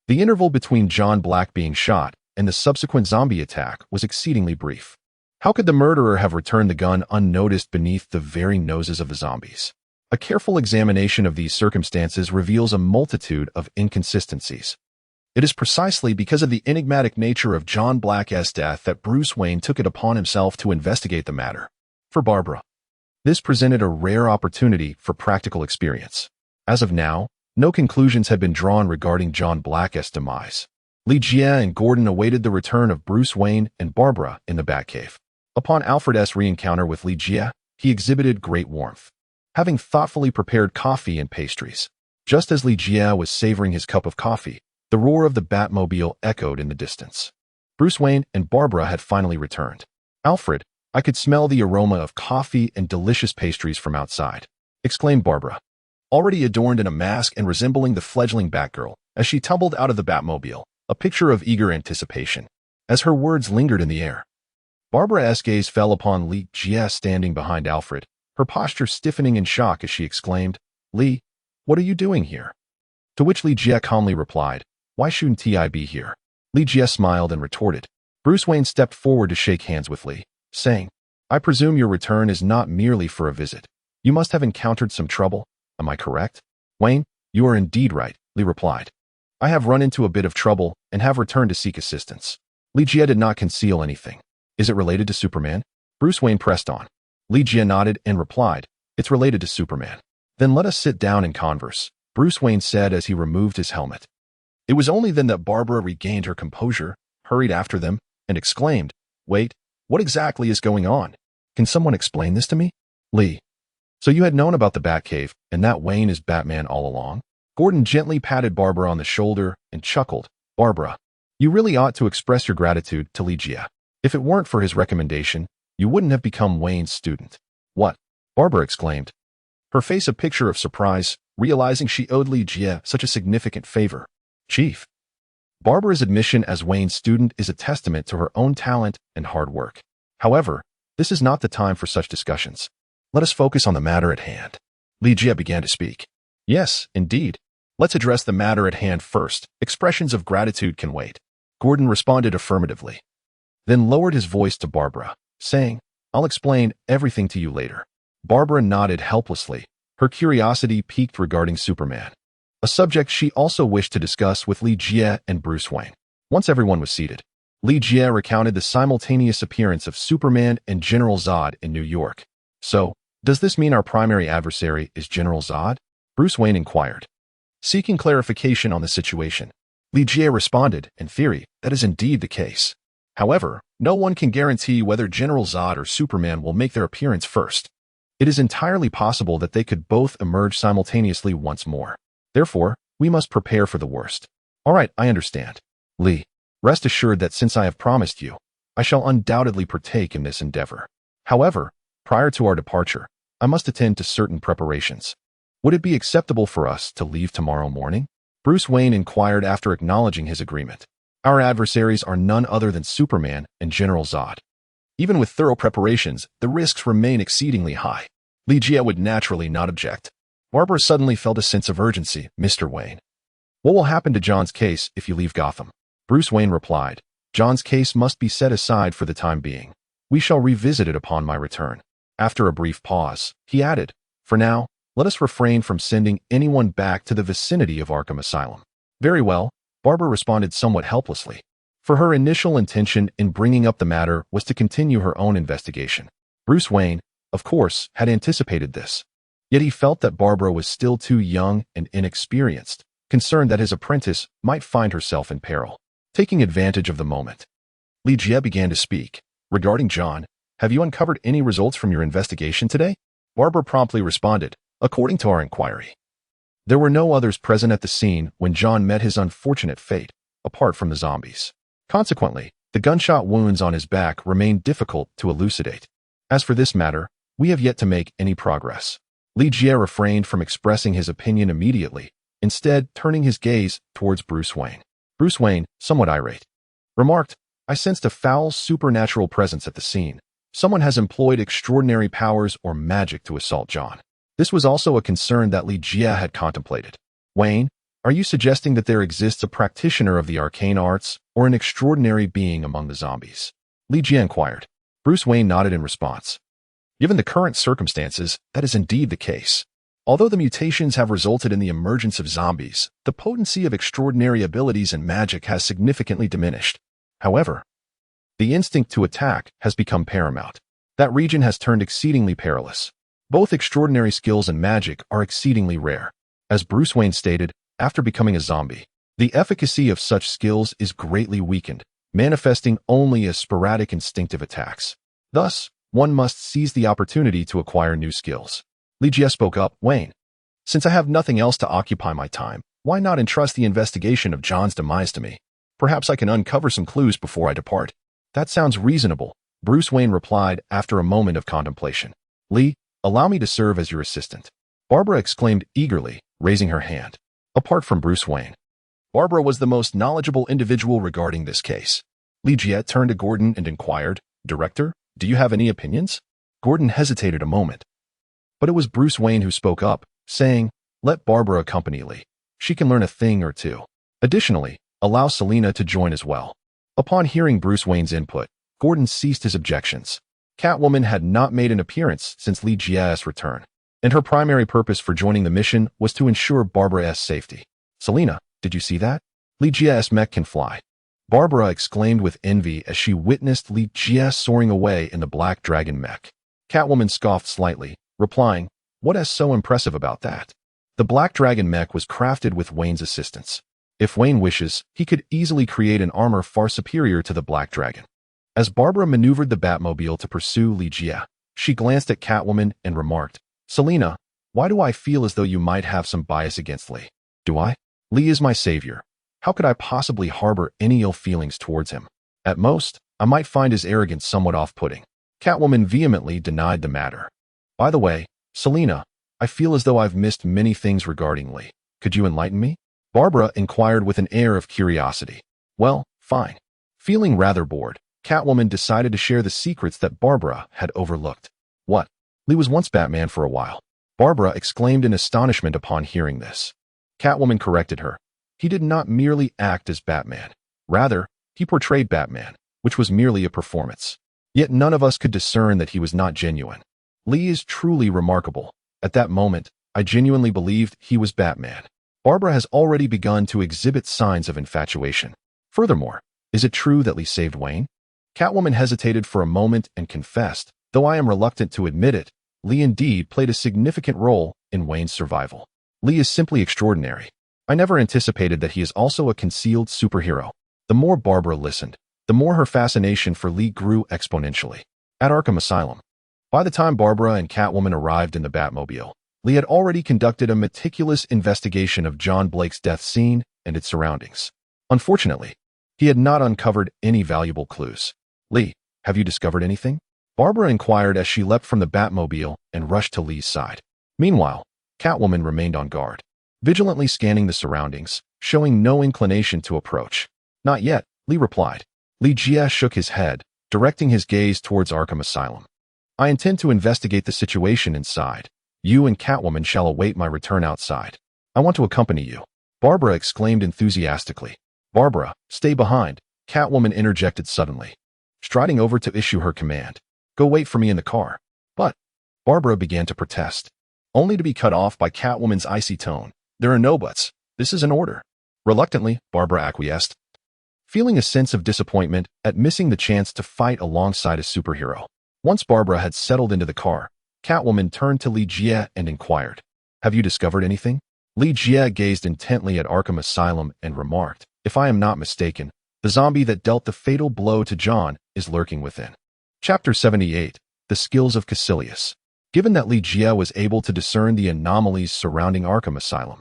the interval between John Black being shot and the subsequent zombie attack was exceedingly brief. How could the murderer have returned the gun unnoticed beneath the very noses of the zombies? A careful examination of these circumstances reveals a multitude of inconsistencies. It is precisely because of the enigmatic nature of John Black's death that Bruce Wayne took it upon himself to investigate the matter. For Barbara, this presented a rare opportunity for practical experience. As of now, no conclusions had been drawn regarding John Black's demise. Li and Gordon awaited the return of Bruce Wayne and Barbara in the Batcave. Upon Alfred's re-encounter with Li, he exhibited great warmth, having thoughtfully prepared coffee and pastries. Just as Li was savoring his cup of coffee, the roar of the Batmobile echoed in the distance. Bruce Wayne and Barbara had finally returned. "Alfred, I could smell the aroma of coffee and delicious pastries from outside," exclaimed Barbara, already adorned in a mask and resembling the fledgling Batgirl, as she tumbled out of the Batmobile, a picture of eager anticipation. As her words lingered in the air, Barbara's gaze fell upon Li standing behind Alfred, her posture stiffening in shock as she exclaimed, "Li, what are you doing here?" To which Li calmly replied, "Why shouldn't I be here?" Li smiled and retorted. Bruce Wayne stepped forward to shake hands with Li, saying, "I presume your return is not merely for a visit. You must have encountered some trouble. Am I correct?" "Wayne, you are indeed right," Li replied. "I have run into a bit of trouble and have returned to seek assistance." Li did not conceal anything. "Is it related to Superman?" Bruce Wayne pressed on. Li nodded and replied, "It's related to Superman." "Then let us sit down and converse," Bruce Wayne said as he removed his helmet. It was only then that Barbara regained her composure, hurried after them, and exclaimed, "Wait, what exactly is going on? Can someone explain this to me?" "Li, so you had known about the Batcave and that Wayne is Batman all along?" Gordon gently patted Barbara on the shoulder and chuckled, Barbara, you really ought to express your gratitude to Li Jie. If it weren't for his recommendation, you wouldn't have become Wayne's student. What? Barbara exclaimed, her face a picture of surprise, realizing she owed Li Jie such a significant favor. Chief. Barbara's admission as Wayne's student is a testament to her own talent and hard work. However, this is not the time for such discussions. Let us focus on the matter at hand. Li Jie began to speak. Yes, indeed. Let's address the matter at hand first. Expressions of gratitude can wait. Gordon responded affirmatively, then lowered his voice to Barbara, saying, I'll explain everything to you later. Barbara nodded helplessly, her curiosity piqued regarding Superman, a subject she also wished to discuss with Li Jie and Bruce Wayne. Once everyone was seated, Li Jie recounted the simultaneous appearance of Superman and General Zod in New York. So, does this mean our primary adversary is General Zod? Bruce Wayne inquired. Seeking clarification on the situation, Li Jie responded, in theory, that is indeed the case. However, no one can guarantee whether General Zod or Superman will make their appearance first. It is entirely possible that they could both emerge simultaneously once more. Therefore, we must prepare for the worst. All right, I understand. Li, rest assured that since I have promised you, I shall undoubtedly partake in this endeavor. However, prior to our departure, I must attend to certain preparations. Would it be acceptable for us to leave tomorrow morning? Bruce Wayne inquired after acknowledging his agreement. Our adversaries are none other than Superman and General Zod. Even with thorough preparations, the risks remain exceedingly high. Li Jie would naturally not object. Barbara suddenly felt a sense of urgency. Mr. Wayne, what will happen to John's case if you leave Gotham? Bruce Wayne replied, John's case must be set aside for the time being. We shall revisit it upon my return. After a brief pause, he added, for now, let us refrain from sending anyone back to the vicinity of Arkham Asylum. Very well, Barbara responded somewhat helplessly. For her initial intention in bringing up the matter was to continue her own investigation. Bruce Wayne, of course, had anticipated this. Yet he felt that Barbara was still too young and inexperienced, concerned that his apprentice might find herself in peril. Taking advantage of the moment, Li Jie began to speak. Regarding John, have you uncovered any results from your investigation today? Barbara promptly responded, according to our inquiry. There were no others present at the scene when John met his unfortunate fate, apart from the zombies. Consequently, the gunshot wounds on his back remained difficult to elucidate. As for this matter, we have yet to make any progress. Li Jie refrained from expressing his opinion immediately, instead turning his gaze towards Bruce Wayne. Bruce Wayne, somewhat irate, remarked, I sensed a foul supernatural presence at the scene. Someone has employed extraordinary powers or magic to assault John. This was also a concern that Li Jie had contemplated. Wayne, are you suggesting that there exists a practitioner of the arcane arts or an extraordinary being among the zombies? Li Jie inquired. Bruce Wayne nodded in response. Given the current circumstances, that is indeed the case. Although the mutations have resulted in the emergence of zombies, the potency of extraordinary abilities and magic has significantly diminished. However, the instinct to attack has become paramount. That region has turned exceedingly perilous. Both extraordinary skills and magic are exceedingly rare. As Bruce Wayne stated, after becoming a zombie, the efficacy of such skills is greatly weakened, manifesting only as sporadic instinctive attacks. Thus, one must seize the opportunity to acquire new skills. Li Jie spoke up, Wayne, since I have nothing else to occupy my time, why not entrust the investigation of John's demise to me? Perhaps I can uncover some clues before I depart. That sounds reasonable, Bruce Wayne replied after a moment of contemplation. Li, allow me to serve as your assistant. Barbara exclaimed eagerly, raising her hand. Apart from Bruce Wayne, Barbara was the most knowledgeable individual regarding this case. Li Jie turned to Gordon and inquired, Director, do you have any opinions? Gordon hesitated a moment, but it was Bruce Wayne who spoke up, saying, let Barbara accompany Li. She can learn a thing or two. Additionally, allow Selina to join as well. Upon hearing Bruce Wayne's input, Gordon ceased his objections. Catwoman had not made an appearance since Li Jie's return, and her primary purpose for joining the mission was to ensure Barbara's safety. Selina, did you see that? Li Jie's mech can fly. Barbara exclaimed with envy as she witnessed Li Jie soaring away in the Black Dragon mech. Catwoman scoffed slightly, replying, what is so impressive about that? The Black Dragon mech was crafted with Wayne's assistance. If Wayne wishes, he could easily create an armor far superior to the Black Dragon. As Barbara maneuvered the Batmobile to pursue Li Jie, she glanced at Catwoman and remarked, Selina, why do I feel as though you might have some bias against Li? Do I? Li is my savior. How could I possibly harbor any ill feelings towards him? At most, I might find his arrogance somewhat off-putting. Catwoman vehemently denied the matter. By the way, Selina, I feel as though I've missed many things regarding Li. Could you enlighten me? Barbara inquired with an air of curiosity. Well, fine. Feeling rather bored, Catwoman decided to share the secrets that Barbara had overlooked. What? Li was once Batman for a while. Barbara exclaimed in astonishment upon hearing this. Catwoman corrected her. He did not merely act as Batman. Rather, he portrayed Batman, which was merely a performance. Yet none of us could discern that he was not genuine. Li is truly remarkable. At that moment, I genuinely believed he was Batman. Barbara has already begun to exhibit signs of infatuation. Furthermore, is it true that Li saved Wayne? Catwoman hesitated for a moment and confessed, though I am reluctant to admit it, Li indeed played a significant role in Wayne's survival. Li is simply extraordinary. I never anticipated that he is also a concealed superhero. The more Barbara listened, the more her fascination for Li grew exponentially. At Arkham Asylum. By the time Barbara and Catwoman arrived in the Batmobile, Li had already conducted a meticulous investigation of John Blake's death scene and its surroundings. Unfortunately, he had not uncovered any valuable clues. Li, have you discovered anything? Barbara inquired as she leapt from the Batmobile and rushed to Li's side. Meanwhile, Catwoman remained on guard, vigilantly scanning the surroundings, showing no inclination to approach. Not yet, Li replied. Li Jia shook his head, directing his gaze towards Arkham Asylum. I intend to investigate the situation inside. You and Catwoman shall await my return outside. I want to accompany you. Barbara exclaimed enthusiastically. Barbara, stay behind, Catwoman interjected suddenly, striding over to issue her command. Go wait for me in the car. But Barbara began to protest, only to be cut off by Catwoman's icy tone. There are no buts. This is an order. Reluctantly, Barbara acquiesced, feeling a sense of disappointment at missing the chance to fight alongside a superhero. Once Barbara had settled into the car, Catwoman turned to Li Jia and inquired, have you discovered anything? Li Jia gazed intently at Arkham Asylum and remarked, if I am not mistaken, the zombie that dealt the fatal blow to John is lurking within. Chapter 78, The Skills of Caecilius. Given that Li Jia was able to discern the anomalies surrounding Arkham Asylum,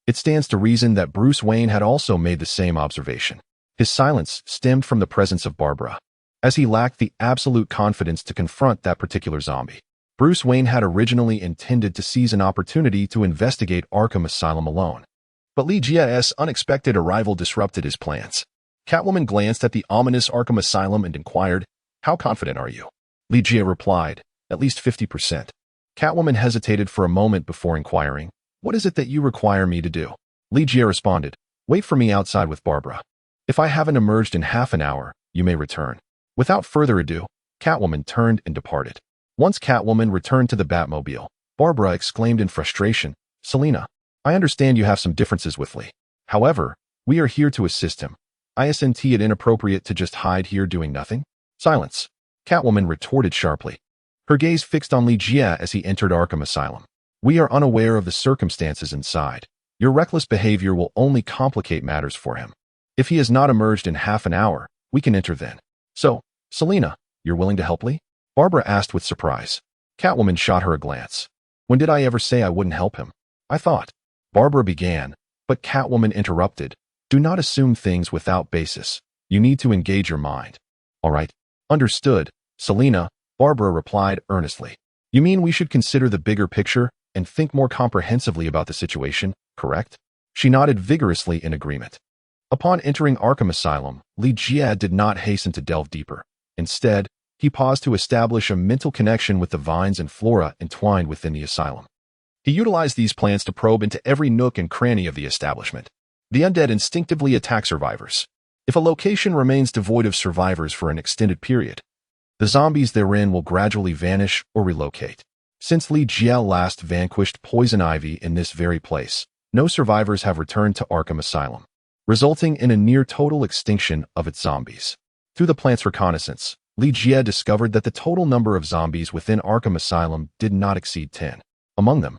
it stands to reason that Bruce Wayne had also made the same observation. His silence stemmed from the presence of Barbara, as he lacked the absolute confidence to confront that particular zombie. Bruce Wayne had originally intended to seize an opportunity to investigate Arkham Asylum alone, but Li Jia's unexpected arrival disrupted his plans. Catwoman glanced at the ominous Arkham Asylum and inquired, how confident are you? Li Jia replied, at least 50%. Catwoman hesitated for a moment before inquiring, what is it that you require me to do? Li Jia responded, wait for me outside with Barbara. If I haven't emerged in half an hour, you may return. Without further ado, Catwoman turned and departed. Once Catwoman returned to the Batmobile, Barbara exclaimed in frustration, Selina, I understand you have some differences with Li. However, we are here to assist him. Isn't it inappropriate to just hide here doing nothing? Silence. Catwoman retorted sharply, her gaze fixed on Li Jia as he entered Arkham Asylum. We are unaware of the circumstances inside. Your reckless behavior will only complicate matters for him. If he has not emerged in half an hour, we can enter then. So, Selina, you're willing to help Li? Barbara asked with surprise. Catwoman shot her a glance. When did I ever say I wouldn't help him? I thought. Barbara began, but Catwoman interrupted. Do not assume things without basis. You need to engage your mind. All right. Understood, Selina, Barbara replied earnestly. You mean we should consider the bigger picture and think more comprehensively about the situation, correct? She nodded vigorously in agreement. Upon entering Arkham Asylum, Li Jia did not hasten to delve deeper. Instead, he paused to establish a mental connection with the vines and flora entwined within the asylum. He utilized these plants to probe into every nook and cranny of the establishment. The undead instinctively attack survivors. If a location remains devoid of survivors for an extended period, the zombies therein will gradually vanish or relocate. Since Li Jia last vanquished poison ivy in this very place, no survivors have returned to Arkham Asylum, resulting in a near-total extinction of its zombies. Through the plant's reconnaissance, Li Jia discovered that the total number of zombies within Arkham Asylum did not exceed 10. Among them,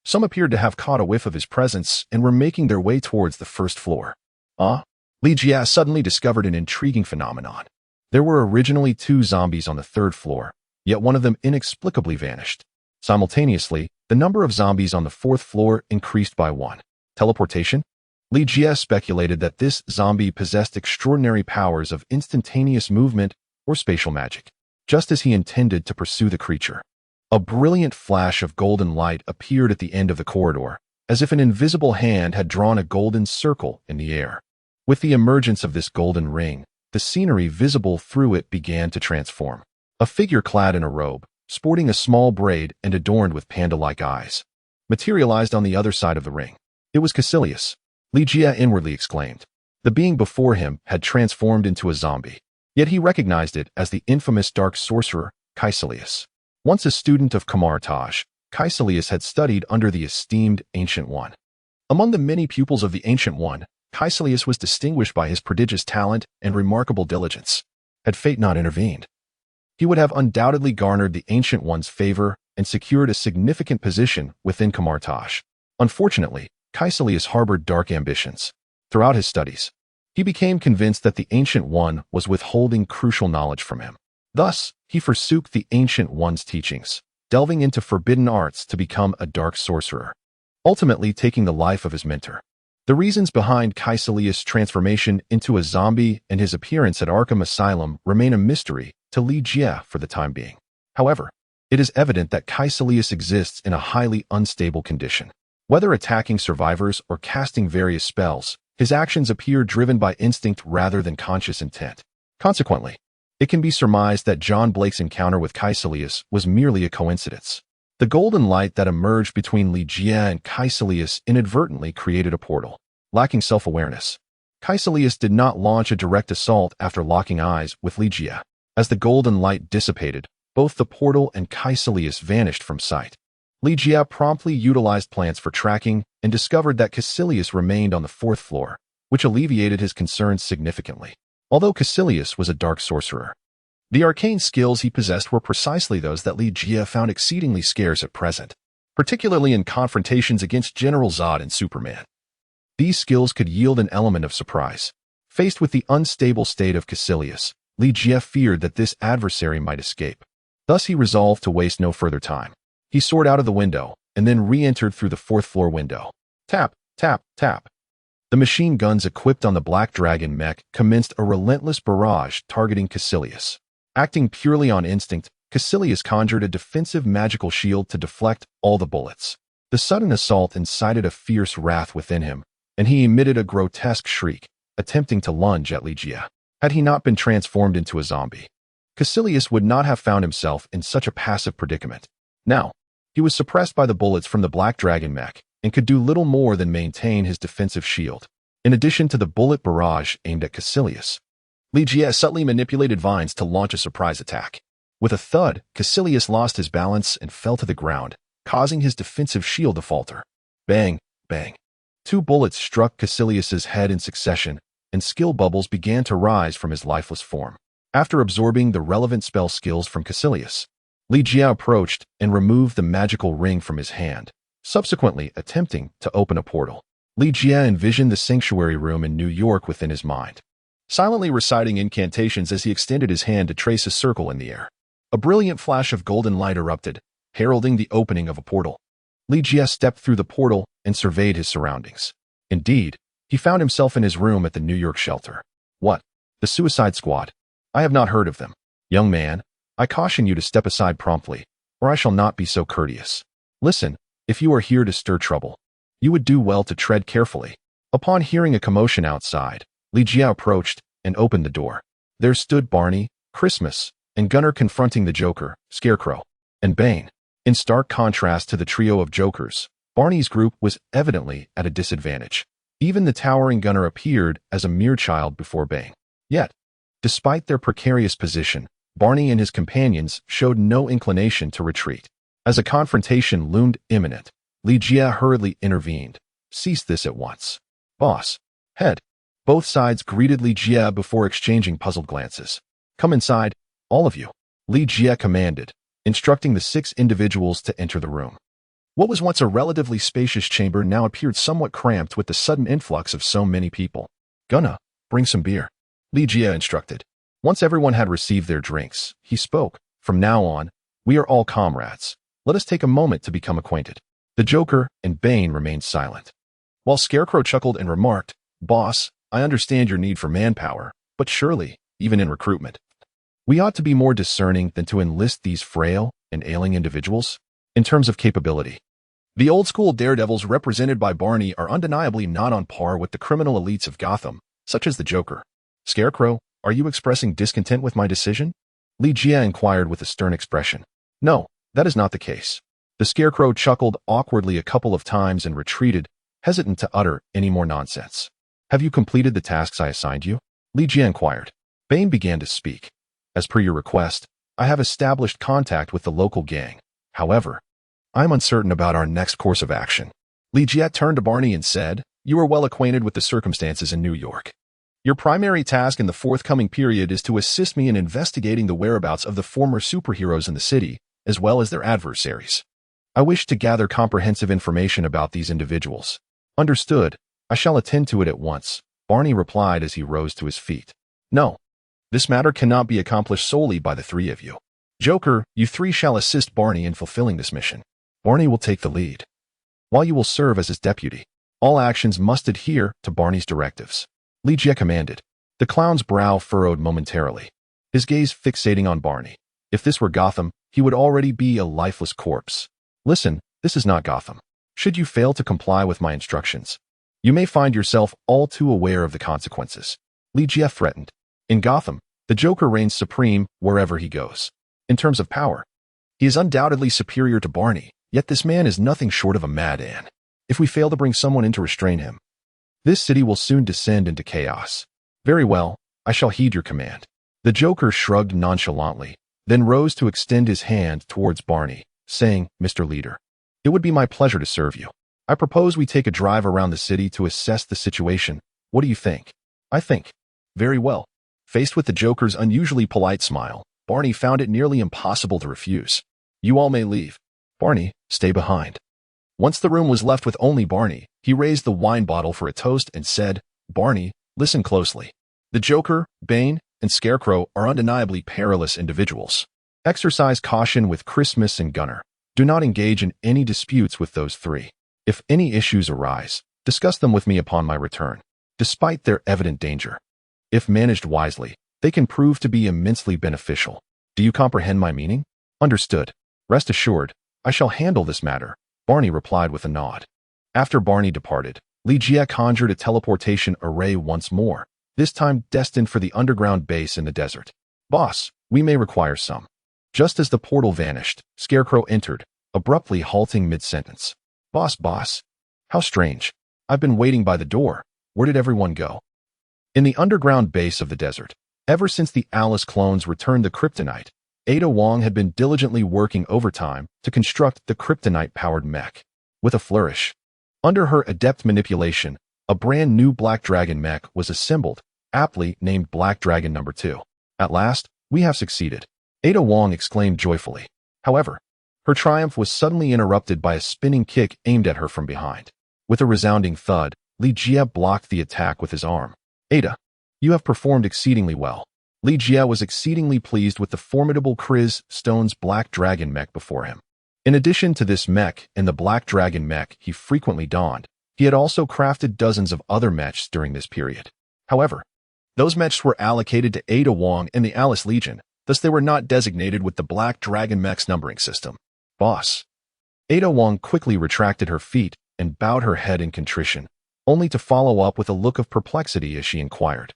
some appeared to have caught a whiff of his presence and were making their way towards the first floor. Li Jia suddenly discovered an intriguing phenomenon. There were originally 2 zombies on the 3rd floor, yet one of them inexplicably vanished. Simultaneously, the number of zombies on the 4th floor increased by 1. Teleportation? Li Jie speculated that this zombie possessed extraordinary powers of instantaneous movement or spatial magic, just as he intended to pursue the creature. A brilliant flash of golden light appeared at the end of the corridor, as if an invisible hand had drawn a golden circle in the air. With the emergence of this golden ring, the scenery visible through it began to transform. A figure clad in a robe, sporting a small braid and adorned with panda-like eyes, materialized on the other side of the ring. It was Caecilius. Li Jie inwardly exclaimed. The being before him had transformed into a zombie, yet he recognized it as the infamous dark sorcerer, Caecilius. Once a student of Camartage, Caecilius had studied under the esteemed Ancient One. Among the many pupils of the Ancient One, Caecilius was distinguished by his prodigious talent and remarkable diligence. Had fate not intervened, he would have undoubtedly garnered the Ancient One's favor and secured a significant position within Camartage. Unfortunately, Caecilius harbored dark ambitions. Throughout his studies, he became convinced that the Ancient One was withholding crucial knowledge from him. Thus, he forsook the Ancient One's teachings, delving into forbidden arts to become a dark sorcerer, ultimately taking the life of his mentor. The reasons behind Caecilius' transformation into a zombie and his appearance at Arkham Asylum remain a mystery to Li Jie for the time being. However, it is evident that Caecilius exists in a highly unstable condition. Whether attacking survivors or casting various spells, his actions appear driven by instinct rather than conscious intent. Consequently, it can be surmised that John Blake's encounter with Caecilius was merely a coincidence. The golden light that emerged between Li Jie and Caecilius inadvertently created a portal. Lacking self-awareness, Caecilius did not launch a direct assault after locking eyes with Li Jie. As the golden light dissipated, both the portal and Caecilius vanished from sight. Li Jie promptly utilized plants for tracking and discovered that Caecilius remained on the 4th floor, which alleviated his concerns significantly. Although Caecilius was a dark sorcerer, the arcane skills he possessed were precisely those that Li Jie found exceedingly scarce at present, particularly in confrontations against General Zod and Superman. These skills could yield an element of surprise. Faced with the unstable state of Caecilius, Li Jie feared that this adversary might escape. Thus he resolved to waste no further time. He soared out of the window and then re-entered through the 4th floor window. Tap, tap, tap. The machine guns equipped on the Black Dragon mech commenced a relentless barrage targeting Caecilius. Acting purely on instinct, Caecilius conjured a defensive magical shield to deflect all the bullets. The sudden assault incited a fierce wrath within him, and he emitted a grotesque shriek, attempting to lunge at Li Jie. Had he not been transformed into a zombie, Caecilius would not have found himself in such a passive predicament. Now, he was suppressed by the bullets from the Black Dragon mech and could do little more than maintain his defensive shield. In addition to the bullet barrage aimed at Caecilius, Li Jie subtly manipulated vines to launch a surprise attack. With a thud, Caecilius lost his balance and fell to the ground, causing his defensive shield to falter. Bang, bang. 2 bullets struck Caecilius's head in succession, and skill bubbles began to rise from his lifeless form. After absorbing the relevant spell skills from Caecilius, Li Jie approached and removed the magical ring from his hand, subsequently attempting to open a portal. Li Jie envisioned the sanctuary room in New York within his mind, silently reciting incantations as he extended his hand to trace a circle in the air. A brilliant flash of golden light erupted, heralding the opening of a portal. Li Jie stepped through the portal and surveyed his surroundings. Indeed, he found himself in his room at the New York shelter. What? The Suicide Squad? I have not heard of them. Young man, I caution you to step aside promptly, or I shall not be so courteous. Listen, if you are here to stir trouble, you would do well to tread carefully. Upon hearing a commotion outside, Li Jie approached and opened the door. There stood Barney, Christmas, and Gunner confronting the Joker, Scarecrow, and Bane. In stark contrast to the trio of Jokers, Barney's group was evidently at a disadvantage. Even the towering Gunner appeared as a mere child before Bane. Yet, despite their precarious position, Barney and his companions showed no inclination to retreat. As a confrontation loomed imminent, Li Jie hurriedly intervened. Cease this at once. Boss. Head. Both sides greeted Li Jie before exchanging puzzled glances. Come inside, all of you, Li Jie commanded, instructing the 6 individuals to enter the room. What was once a relatively spacious chamber now appeared somewhat cramped with the sudden influx of so many people. Gunna, bring some beer, Li Jie instructed. Once everyone had received their drinks, he spoke. From now on, we are all comrades. Let us take a moment to become acquainted. The Joker and Bane remained silent. While Scarecrow chuckled and remarked, "Boss, I understand your need for manpower, but surely, even in recruitment, we ought to be more discerning than to enlist these frail and ailing individuals. In terms of capability, the old-school daredevils represented by Barney are undeniably not on par with the criminal elites of Gotham, such as the Joker. Scarecrow, are you expressing discontent with my decision?" Li Jie inquired with a stern expression. "No, that is not the case." The Scarecrow chuckled awkwardly a couple of times and retreated, hesitant to utter any more nonsense. "Have you completed the tasks I assigned you?" Li Jie inquired. Bane began to speak. "As per your request, I have established contact with the local gang. However, I'm uncertain about our next course of action." Li Jie turned to Barney and said, "You are well acquainted with the circumstances in New York. Your primary task in the forthcoming period is to assist me in investigating the whereabouts of the former superheroes in the city, as well as their adversaries. I wish to gather comprehensive information about these individuals." "Understood. I shall attend to it at once," Barney replied as he rose to his feet. "No. This matter cannot be accomplished solely by the three of you. Joker, you three shall assist Barney in fulfilling this mission. Barney will take the lead, while you will serve as his deputy. All actions must adhere to Barney's directives." Li Jie commanded. The clown's brow furrowed momentarily, his gaze fixating on Barney. If this were Gotham, he would already be a lifeless corpse. "Listen, this is not Gotham. Should you fail to comply with my instructions, you may find yourself all too aware of the consequences." Li Jie threatened. In Gotham, the Joker reigns supreme wherever he goes. In terms of power, he is undoubtedly superior to Barney, yet this man is nothing short of a madman. If we fail to bring someone in to restrain him, this city will soon descend into chaos. "Very well, I shall heed your command." The Joker shrugged nonchalantly, then rose to extend his hand towards Barney, saying, "Mr. Leader, it would be my pleasure to serve you. I propose we take a drive around the city to assess the situation. What do you think?" "I think." "Very well." Faced with the Joker's unusually polite smile, Barney found it nearly impossible to refuse. "You all may leave. Barney, stay behind." Once the room was left with only Barney, he raised the wine bottle for a toast and said, "Barney, listen closely. The Joker, Bane, and Scarecrow are undeniably perilous individuals. Exercise caution with Christmas and Gunner. Do not engage in any disputes with those three. If any issues arise, discuss them with me upon my return, despite their evident danger. If managed wisely, they can prove to be immensely beneficial. Do you comprehend my meaning?" "Understood. Rest assured, I shall handle this matter," Barney replied with a nod. After Barney departed, Li Jie conjured a teleportation array once more, this time destined for the underground base in the desert. "Boss, we may require some." Just as the portal vanished, Scarecrow entered, abruptly halting mid-sentence. Boss, how strange. I've been waiting by the door. Where did everyone go?" In the underground base of the desert, ever since the Alice clones returned the kryptonite, Ada Wong had been diligently working overtime to construct the kryptonite-powered mech. With a flourish, under her adept manipulation, a brand new Black Dragon mech was assembled, aptly named Black Dragon No. 2. "At last, we have succeeded," Ada Wong exclaimed joyfully. However, her triumph was suddenly interrupted by a spinning kick aimed at her from behind. With a resounding thud, Li Jie blocked the attack with his arm. "Ada, you have performed exceedingly well." Li Jie was exceedingly pleased with the formidable Chris Stone's Black Dragon mech before him. In addition to this mech and the Black Dragon mech he frequently donned, he had also crafted dozens of other mechs during this period. However, those mechs were allocated to Ada Wong and the Alice Legion, thus they were not designated with the Black Dragon mech's numbering system. "Boss." Ada Wong quickly retracted her feet and bowed her head in contrition, only to follow up with a look of perplexity as she inquired,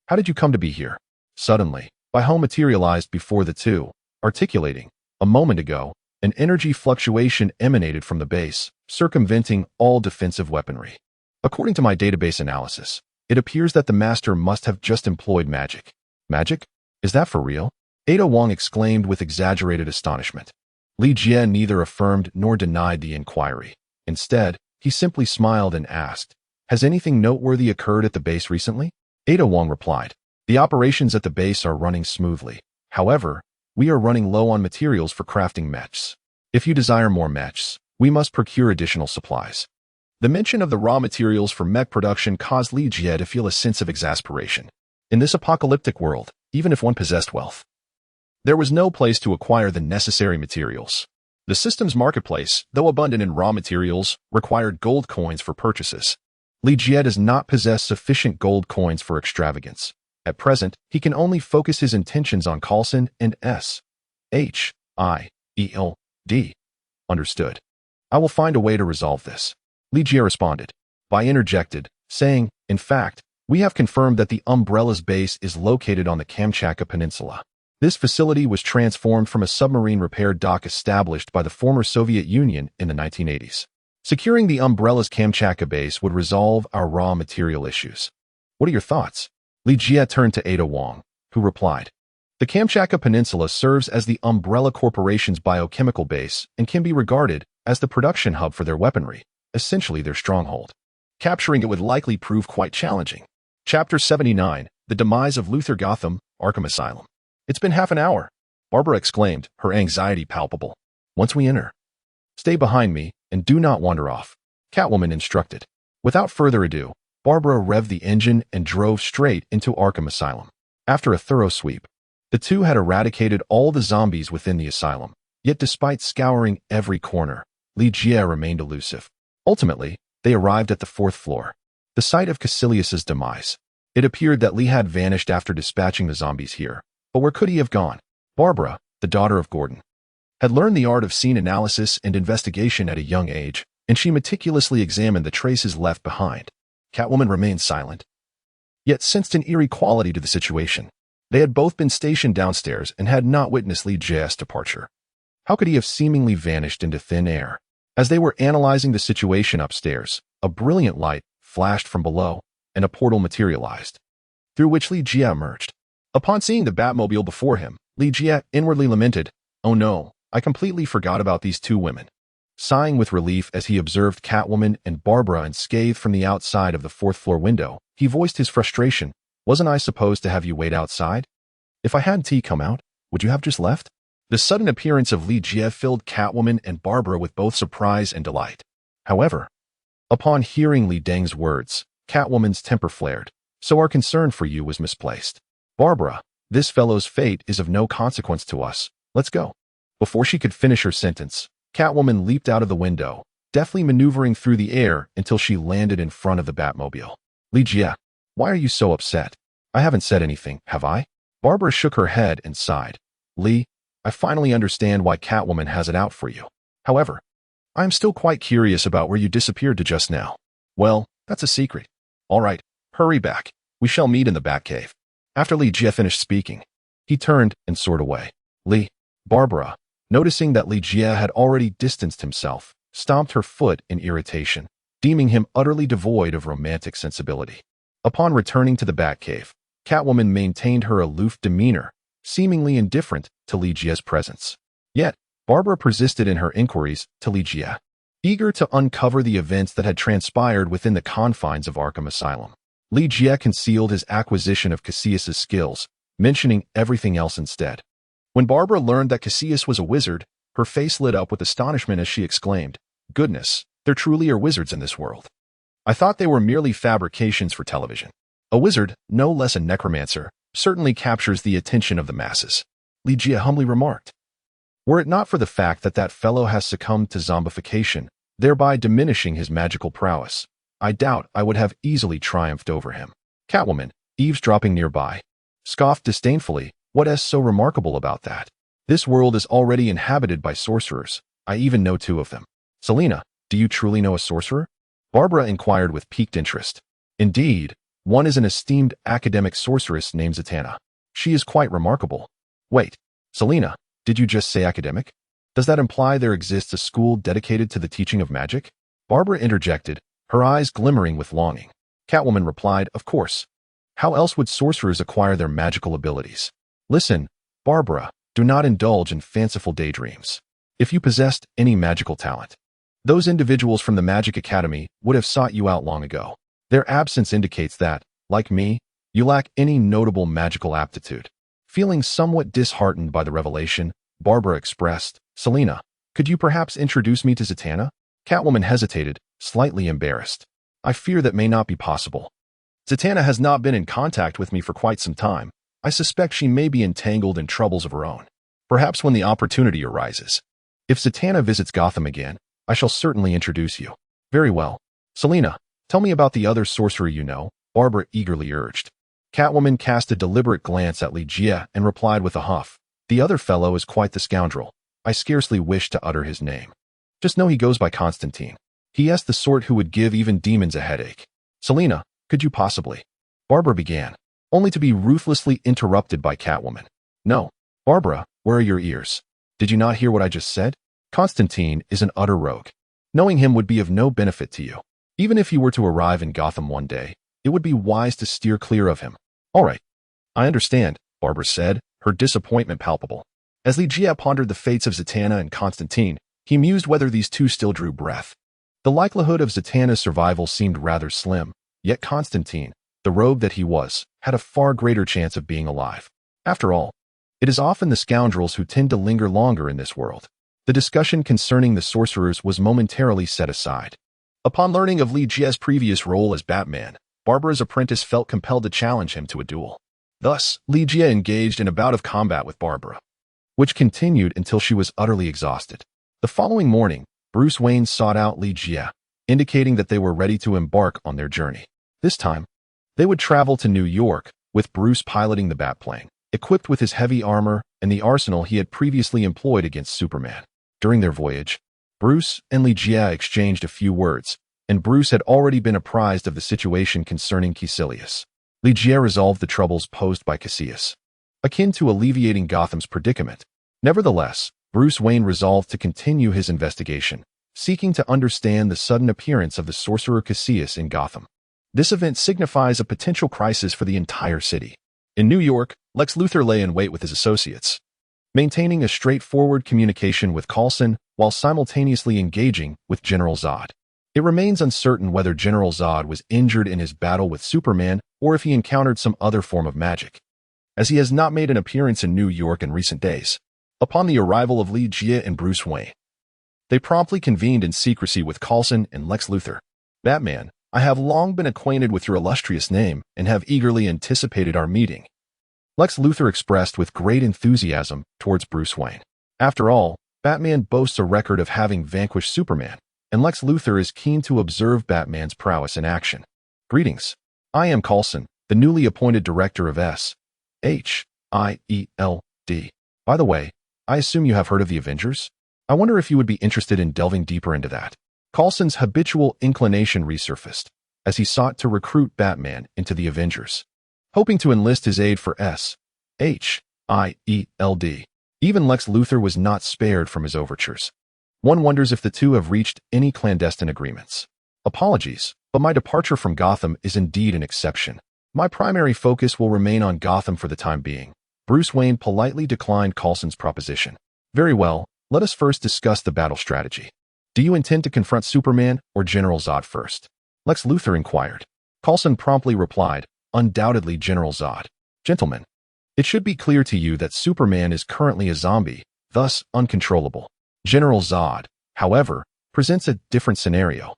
"How did you come to be here?" Suddenly, Baiho materialized before the two, articulating, "A moment ago, an energy fluctuation emanated from the base, circumventing all defensive weaponry. According to my database analysis, it appears that the master must have just employed magic." "Magic? Is that for real?" Ada Wong exclaimed with exaggerated astonishment. Li Jie neither affirmed nor denied the inquiry. Instead, he simply smiled and asked, "Has anything noteworthy occurred at the base recently?" Ada Wong replied, "The operations at the base are running smoothly. However, we are running low on materials for crafting mechs. If you desire more mechs, we must procure additional supplies." The mention of the raw materials for mech production caused Li Jie to feel a sense of exasperation. In this apocalyptic world, even if one possessed wealth, there was no place to acquire the necessary materials. The system's marketplace, though abundant in raw materials, required gold coins for purchases. Li Jie does not possess sufficient gold coins for extravagance. At present, he can only focus his intentions on Coulson and S.H.I.E.L.D. Understood. I will find a way to resolve this. Li Jie responded. Bai interjected, saying, in fact, we have confirmed that the Umbrella's base is located on the Kamchatka Peninsula. This facility was transformed from a submarine repair dock established by the former Soviet Union in the 1980s. Securing the Umbrella's Kamchatka base would resolve our raw material issues. What are your thoughts? Li Jie turned to Ada Wong, who replied, the Kamchatka Peninsula serves as the Umbrella Corporation's biochemical base and can be regarded as the production hub for their weaponry, essentially their stronghold. Capturing it would likely prove quite challenging. Chapter 79, The Demise of Luther Gotham, Arkham Asylum. It's been half an hour, Barbara exclaimed, her anxiety palpable. Once we enter, stay behind me and do not wander off, Catwoman instructed. Without further ado, Barbara revved the engine and drove straight into Arkham Asylum. After a thorough sweep, the two had eradicated all the zombies within the asylum, yet despite scouring every corner, Li Jie remained elusive. Ultimately, they arrived at the 4th floor, the site of Caecilius's demise. It appeared that Li had vanished after dispatching the zombies here, but where could he have gone? Barbara, the daughter of Gordon, had learned the art of scene analysis and investigation at a young age, and she meticulously examined the traces left behind. Catwoman remained silent, yet sensed an eerie quality to the situation. They had both been stationed downstairs and had not witnessed Li Jie's departure. How could he have seemingly vanished into thin air? As they were analyzing the situation upstairs, a brilliant light flashed from below, and a portal materialized, through which Li Jie emerged. Upon seeing the Batmobile before him, Li Jie inwardly lamented, "Oh no, I completely forgot about these two women." Sighing with relief as he observed Catwoman and Barbara unscathed from the outside of the 4th floor window, he voiced his frustration. "Wasn't I supposed to have you wait outside? If I had tea come out, would you have just left?" The sudden appearance of Li Jie filled Catwoman and Barbara with both surprise and delight. However, upon hearing Li Deng's words, Catwoman's temper flared. "So our concern for you was misplaced. Barbara, this fellow's fate is of no consequence to us. Let's go." Before she could finish her sentence, Catwoman leaped out of the window, deftly maneuvering through the air until she landed in front of the Batmobile. "Li Jie, why are you so upset? I haven't said anything, have I?" Barbara shook her head and sighed. "Li, I finally understand why Catwoman has it out for you. However, I am still quite curious about where you disappeared to just now." "Well, that's a secret. All right, hurry back. We shall meet in the Batcave." After Li Jie finished speaking, he turned and soared away. Barbara, noticing that Li Jie had already distanced himself, stomped her foot in irritation, deeming him utterly devoid of romantic sensibility. Upon returning to the Batcave, Catwoman maintained her aloof demeanor, seemingly indifferent to Li Jie's presence. Yet, Barbara persisted in her inquiries to Li Jie, eager to uncover the events that had transpired within the confines of Arkham Asylum. Li Jie concealed his acquisition of Caecilius's skills, mentioning everything else instead. When Barbara learned that Caecilius was a wizard, her face lit up with astonishment as she exclaimed, "Goodness, there truly are wizards in this world. I thought they were merely fabrications for television." A wizard, no less a necromancer, certainly captures the attention of the masses, Li Jie humbly remarked. "Were it not for the fact that that fellow has succumbed to zombification, thereby diminishing his magical prowess, I doubt I would have easily triumphed over him." Catwoman, eavesdropping nearby, scoffed disdainfully, "What is so remarkable about that? This world is already inhabited by sorcerers. I even know 2 of them." "Selina, do you truly know a sorcerer?" Barbara inquired with piqued interest. "Indeed, one is an esteemed academic sorceress named Zatanna. She is quite remarkable." "Wait, Selina, did you just say academic? Does that imply there exists a school dedicated to the teaching of magic?" Barbara interjected, her eyes glimmering with longing. Catwoman replied, "Of course. How else would sorcerers acquire their magical abilities? Listen, Barbara, do not indulge in fanciful daydreams. If you possessed any magical talent, those individuals from the Magic Academy would have sought you out long ago. Their absence indicates that, like me, you lack any notable magical aptitude." Feeling somewhat disheartened by the revelation, Barbara expressed, "Selina, could you perhaps introduce me to Zatanna?" Catwoman hesitated, slightly embarrassed. "I fear that may not be possible. Zatanna has not been in contact with me for quite some time. I suspect she may be entangled in troubles of her own. Perhaps when the opportunity arises. If Zatanna visits Gotham again, I shall certainly introduce you." "Very well. Selina, Tell me about the other sorcerer you know, Barbara eagerly urged. Catwoman cast a deliberate glance at Ligia and replied with a huff. The other fellow is quite the scoundrel. I scarcely wish to utter his name. Just know he goes by Constantine. He is the sort who would give even demons a headache. Selina, could you possibly? Barbara began, only to be ruthlessly interrupted by Catwoman. No. Barbara, where are your ears? Did you not hear what I just said? Constantine is an utter rogue. Knowing him would be of no benefit to you. Even if he were to arrive in Gotham one day, it would be wise to steer clear of him. All right. I understand, Barbara said, her disappointment palpable. As Ligia pondered the fates of Zatanna and Constantine, he mused whether these two still drew breath. The likelihood of Zatanna's survival seemed rather slim, yet Constantine, the rogue that he was, had a far greater chance of being alive. After all, it is often the scoundrels who tend to linger longer in this world. The discussion concerning the sorcerers was momentarily set aside. Upon learning of Ligia's previous role as Batman, Barbara's apprentice felt compelled to challenge him to a duel. Thus, Ligia engaged in a bout of combat with Barbara, which continued until she was utterly exhausted. The following morning, Bruce Wayne sought out Ligia, indicating that they were ready to embark on their journey. This time, they would travel to New York, with Bruce piloting the Batplane, equipped with his heavy armor and the arsenal he had previously employed against Superman. During their voyage, Bruce and Ligia exchanged a few words, and Bruce had already been apprised of the situation concerning Caecilius. Ligia resolved the troubles posed by Caecilius, akin to alleviating Gotham's predicament. Nevertheless, Bruce Wayne resolved to continue his investigation, seeking to understand the sudden appearance of the sorcerer Caecilius in Gotham. This event signifies a potential crisis for the entire city. In New York, Lex Luthor lay in wait with his associates, maintaining a straightforward communication with Coulson while simultaneously engaging with General Zod. It remains uncertain whether General Zod was injured in his battle with Superman or if he encountered some other form of magic, as he has not made an appearance in New York in recent days. Upon the arrival of Ligia and Bruce Wayne, they promptly convened in secrecy with Coulson and Lex Luthor. Batman, I have long been acquainted with your illustrious name and have eagerly anticipated our meeting, Lex Luthor expressed with great enthusiasm towards Bruce Wayne. After all, Batman boasts a record of having vanquished Superman, and Lex Luthor is keen to observe Batman's prowess in action. Greetings. I am Coulson, the newly appointed director of S.H.I.E.L.D. By the way, I assume you have heard of the Avengers? I wonder if you would be interested in delving deeper into that. Coulson's habitual inclination resurfaced as he sought to recruit Batman into the Avengers, hoping to enlist his aid for S.H.I.E.L.D. Even Lex Luthor was not spared from his overtures. One wonders if the two have reached any clandestine agreements. Apologies, but my departure from Gotham is indeed an exception. My primary focus will remain on Gotham for the time being. Bruce Wayne politely declined Coulson's proposition. Very well, let us first discuss the battle strategy. Do you intend to confront Superman or General Zod first? Lex Luthor inquired. Coulson promptly replied, undoubtedly General Zod. Gentlemen, it should be clear to you that Superman is currently a zombie, thus uncontrollable. General Zod, however, presents a different scenario.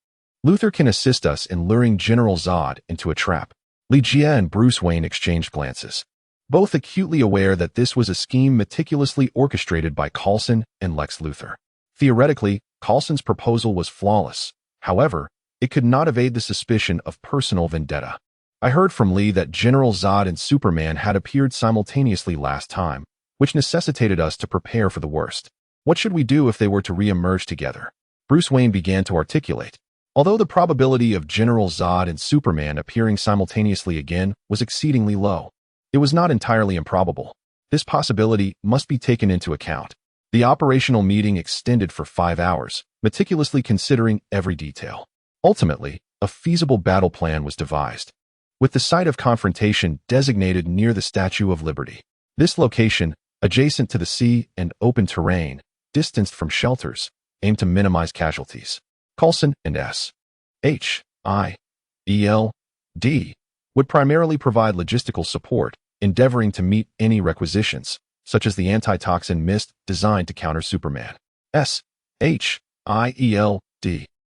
Luthor can assist us in luring General Zod into a trap. Ligia and Bruce Wayne exchanged glances, both acutely aware that this was a scheme meticulously orchestrated by Coulson and Lex Luthor. Theoretically, Coulson's proposal was flawless. However, it could not evade the suspicion of personal vendetta. I heard from Lee that General Zod and Superman had appeared simultaneously last time, which necessitated us to prepare for the worst. What should we do if they were to re-emerge together? Bruce Wayne began to articulate. Although the probability of General Zod and Superman appearing simultaneously again was exceedingly low, it was not entirely improbable. This possibility must be taken into account. The operational meeting extended for 5 hours, meticulously considering every detail. Ultimately, a feasible battle plan was devised, with the site of confrontation designated near the Statue of Liberty. This location, adjacent to the sea and open terrain, distanced from shelters, aimed to minimize casualties. Coulson and S.H.I.E.L.D. would primarily provide logistical support, endeavoring to meet any requisitions, such as the antitoxin mist designed to counter Superman. S.H.I.E.L.D.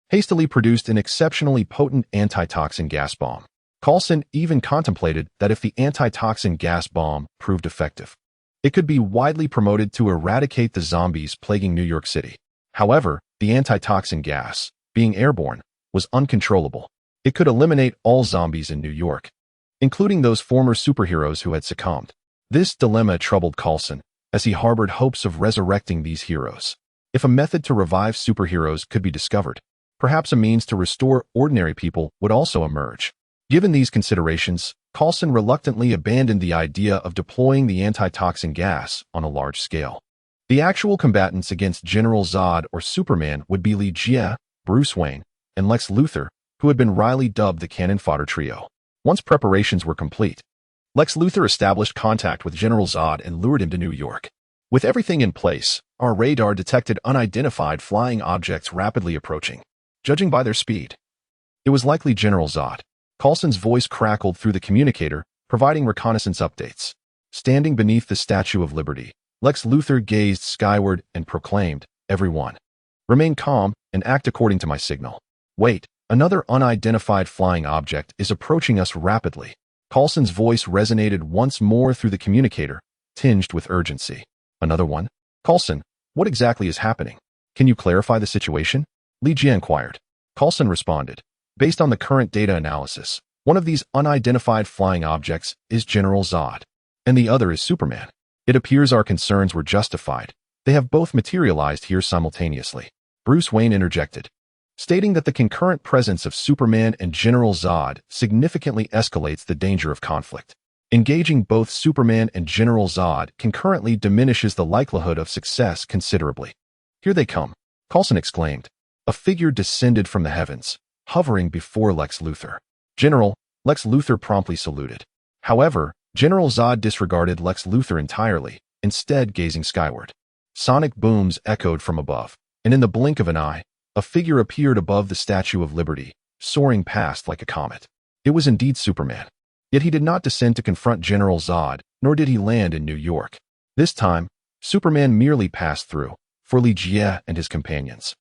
hastily produced an exceptionally potent antitoxin gas bomb. Coulson even contemplated that if the antitoxin gas bomb proved effective, it could be widely promoted to eradicate the zombies plaguing New York City. However, the antitoxin gas, being airborne, was uncontrollable. It could eliminate all zombies in New York, including those former superheroes who had succumbed. This dilemma troubled Coulson, as he harbored hopes of resurrecting these heroes. If a method to revive superheroes could be discovered, perhaps a means to restore ordinary people would also emerge. Given these considerations, Coulson reluctantly abandoned the idea of deploying the antitoxin gas on a large scale. The actual combatants against General Zod or Superman would be Li Jie, Bruce Wayne, and Lex Luthor, who had been wryly dubbed the Cannon Fodder Trio. Once preparations were complete, Lex Luthor established contact with General Zod and lured him to New York. With everything in place, our radar detected unidentified flying objects rapidly approaching. Judging by their speed, it was likely General Zod. Coulson's voice crackled through the communicator, providing reconnaissance updates. Standing beneath the Statue of Liberty, Lex Luthor gazed skyward and proclaimed, "Everyone, remain calm and act according to my signal." Wait, another unidentified flying object is approaching us rapidly. Coulson's voice resonated once more through the communicator, tinged with urgency. Another one? Coulson, what exactly is happening? Can you clarify the situation? Li Jie inquired. Coulson responded. Based on the current data analysis, one of these unidentified flying objects is General Zod, and the other is Superman. It appears our concerns were justified. They have both materialized here simultaneously. Bruce Wayne interjected, stating that the concurrent presence of Superman and General Zod significantly escalates the danger of conflict. Engaging both Superman and General Zod concurrently diminishes the likelihood of success considerably. Here they come, Coulson exclaimed. A figure descended from the heavens, hovering before Lex Luthor. General, Lex Luthor promptly saluted. However, General Zod disregarded Lex Luthor entirely, instead gazing skyward. Sonic booms echoed from above, and in the blink of an eye, a figure appeared above the Statue of Liberty, soaring past like a comet. It was indeed Superman. Yet he did not descend to confront General Zod, nor did he land in New York. This time, Superman merely passed through, for Li Jie and his companions.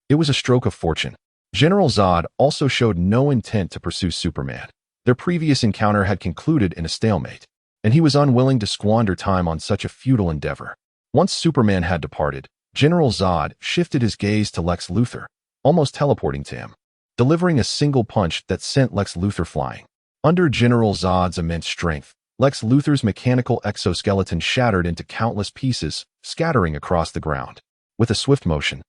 It was a stroke of fortune. General Zod also showed no intent to pursue Superman. Their previous encounter had concluded in a stalemate, and he was unwilling to squander time on such a futile endeavor. Once Superman had departed, General Zod shifted his gaze to Lex Luthor, almost teleporting to him, delivering a single punch that sent Lex Luthor flying. Under General Zod's immense strength, Lex Luthor's mechanical exoskeleton shattered into countless pieces, scattering across the ground. With a swift motion,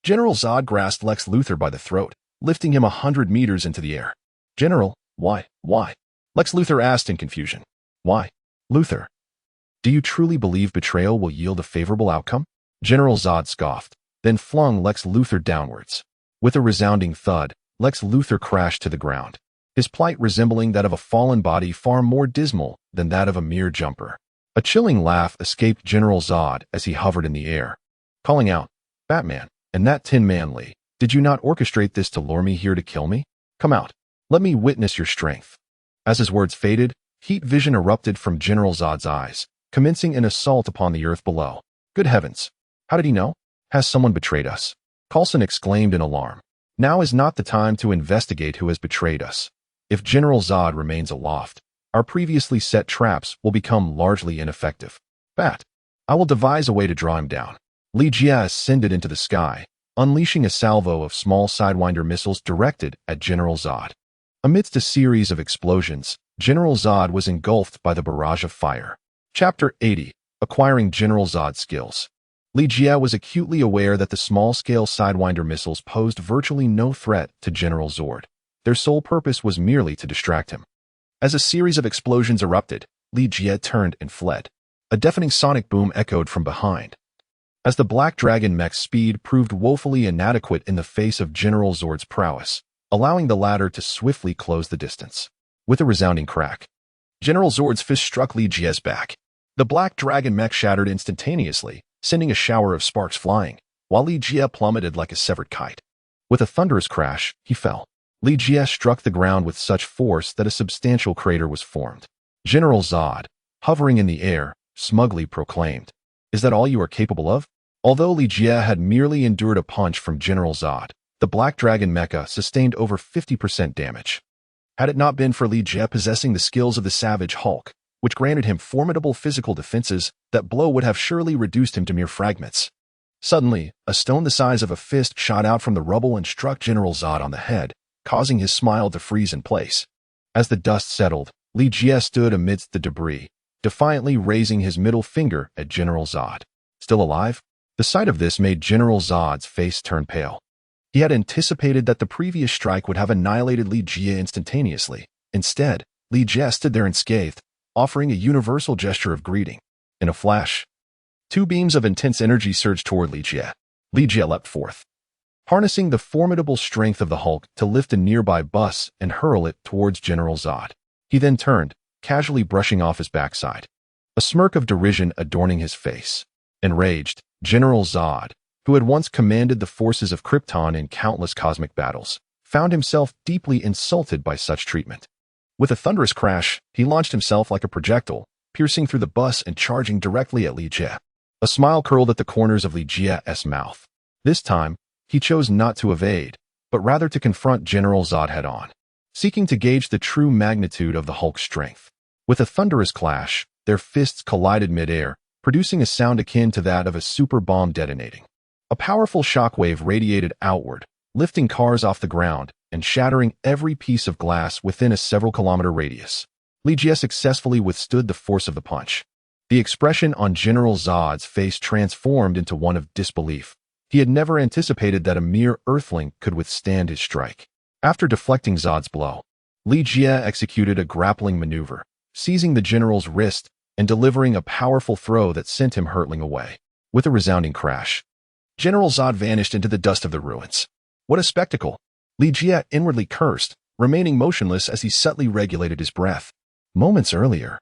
General Zod grasped Lex Luthor by the throat, lifting him 100 meters into the air. General, why? Lex Luthor asked in confusion. Why? Luthor, do you truly believe betrayal will yield a favorable outcome? General Zod scoffed, then flung Lex Luthor downwards. With a resounding thud, Lex Luthor crashed to the ground, his plight resembling that of a fallen body far more dismal than that of a mere jumper. A chilling laugh escaped General Zod as he hovered in the air, calling out, Batman, and that Tin Man Lee, did you not orchestrate this to lure me here to kill me? Come out. Let me witness your strength. As his words faded, heat vision erupted from General Zod's eyes, commencing an assault upon the earth below. Good heavens! How did he know? Has someone betrayed us? Coulson exclaimed in alarm. Now is not the time to investigate who has betrayed us. If General Zod remains aloft, our previously set traps will become largely ineffective. Bat, I will devise a way to draw him down. Li Jie ascended into the sky, unleashing a salvo of small Sidewinder missiles directed at General Zod. Amidst a series of explosions, General Zod was engulfed by the barrage of fire. Chapter 80, Acquiring General Zod's Skills. Li Jie was acutely aware that the small-scale Sidewinder missiles posed virtually no threat to General Zod. Their sole purpose was merely to distract him. As a series of explosions erupted, Li Jie turned and fled. A deafening sonic boom echoed from behind, as the Black Dragon mech's speed proved woefully inadequate in the face of General Zod's prowess, allowing the latter to swiftly close the distance. With a resounding crack, General Zod's fist struck Li Jie's back. The Black Dragon mech shattered instantaneously, sending a shower of sparks flying, while Li Jie plummeted like a severed kite. With a thunderous crash, he fell. Li Jie struck the ground with such force that a substantial crater was formed. General Zod, hovering in the air, smugly proclaimed, Is that all you are capable of? Although Li Jie had merely endured a punch from General Zod, the Black Dragon mecha sustained over 50% damage. Had it not been for Li Jie possessing the skills of the Savage Hulk, which granted him formidable physical defenses, that blow would have surely reduced him to mere fragments. Suddenly, a stone the size of a fist shot out from the rubble and struck General Zod on the head, causing his smile to freeze in place. As the dust settled, Li Jie stood amidst the debris, defiantly raising his middle finger at General Zod. Still alive? The sight of this made General Zod's face turn pale. He had anticipated that the previous strike would have annihilated Li Jie instantaneously. Instead, Li Jie stood there unscathed, offering a universal gesture of greeting. In a flash, two beams of intense energy surged toward Li Jie. Li Jie leapt forth, harnessing the formidable strength of the Hulk to lift a nearby bus and hurl it towards General Zod. He then turned, casually brushing off his backside, a smirk of derision adorning his face. Enraged, General Zod, who had once commanded the forces of Krypton in countless cosmic battles, found himself deeply insulted by such treatment. With a thunderous crash, he launched himself like a projectile, piercing through the bus and charging directly at Li Jie. A smile curled at the corners of Li Jie's mouth. This time, he chose not to evade, but rather to confront General Zod head-on, seeking to gauge the true magnitude of the Hulk's strength. With a thunderous clash, their fists collided mid-air, producing a sound akin to that of a super bomb detonating. A powerful shockwave radiated outward, lifting cars off the ground and shattering every piece of glass within a several-kilometer radius. Li Jie successfully withstood the force of the punch. The expression on General Zod's face transformed into one of disbelief. He had never anticipated that a mere earthling could withstand his strike. After deflecting Zod's blow, Li Jie executed a grappling maneuver, seizing the general's wrist and delivering a powerful throw that sent him hurtling away. With a resounding crash, General Zod vanished into the dust of the ruins. What a spectacle! Li Jie inwardly cursed, remaining motionless as he subtly regulated his breath. Moments earlier,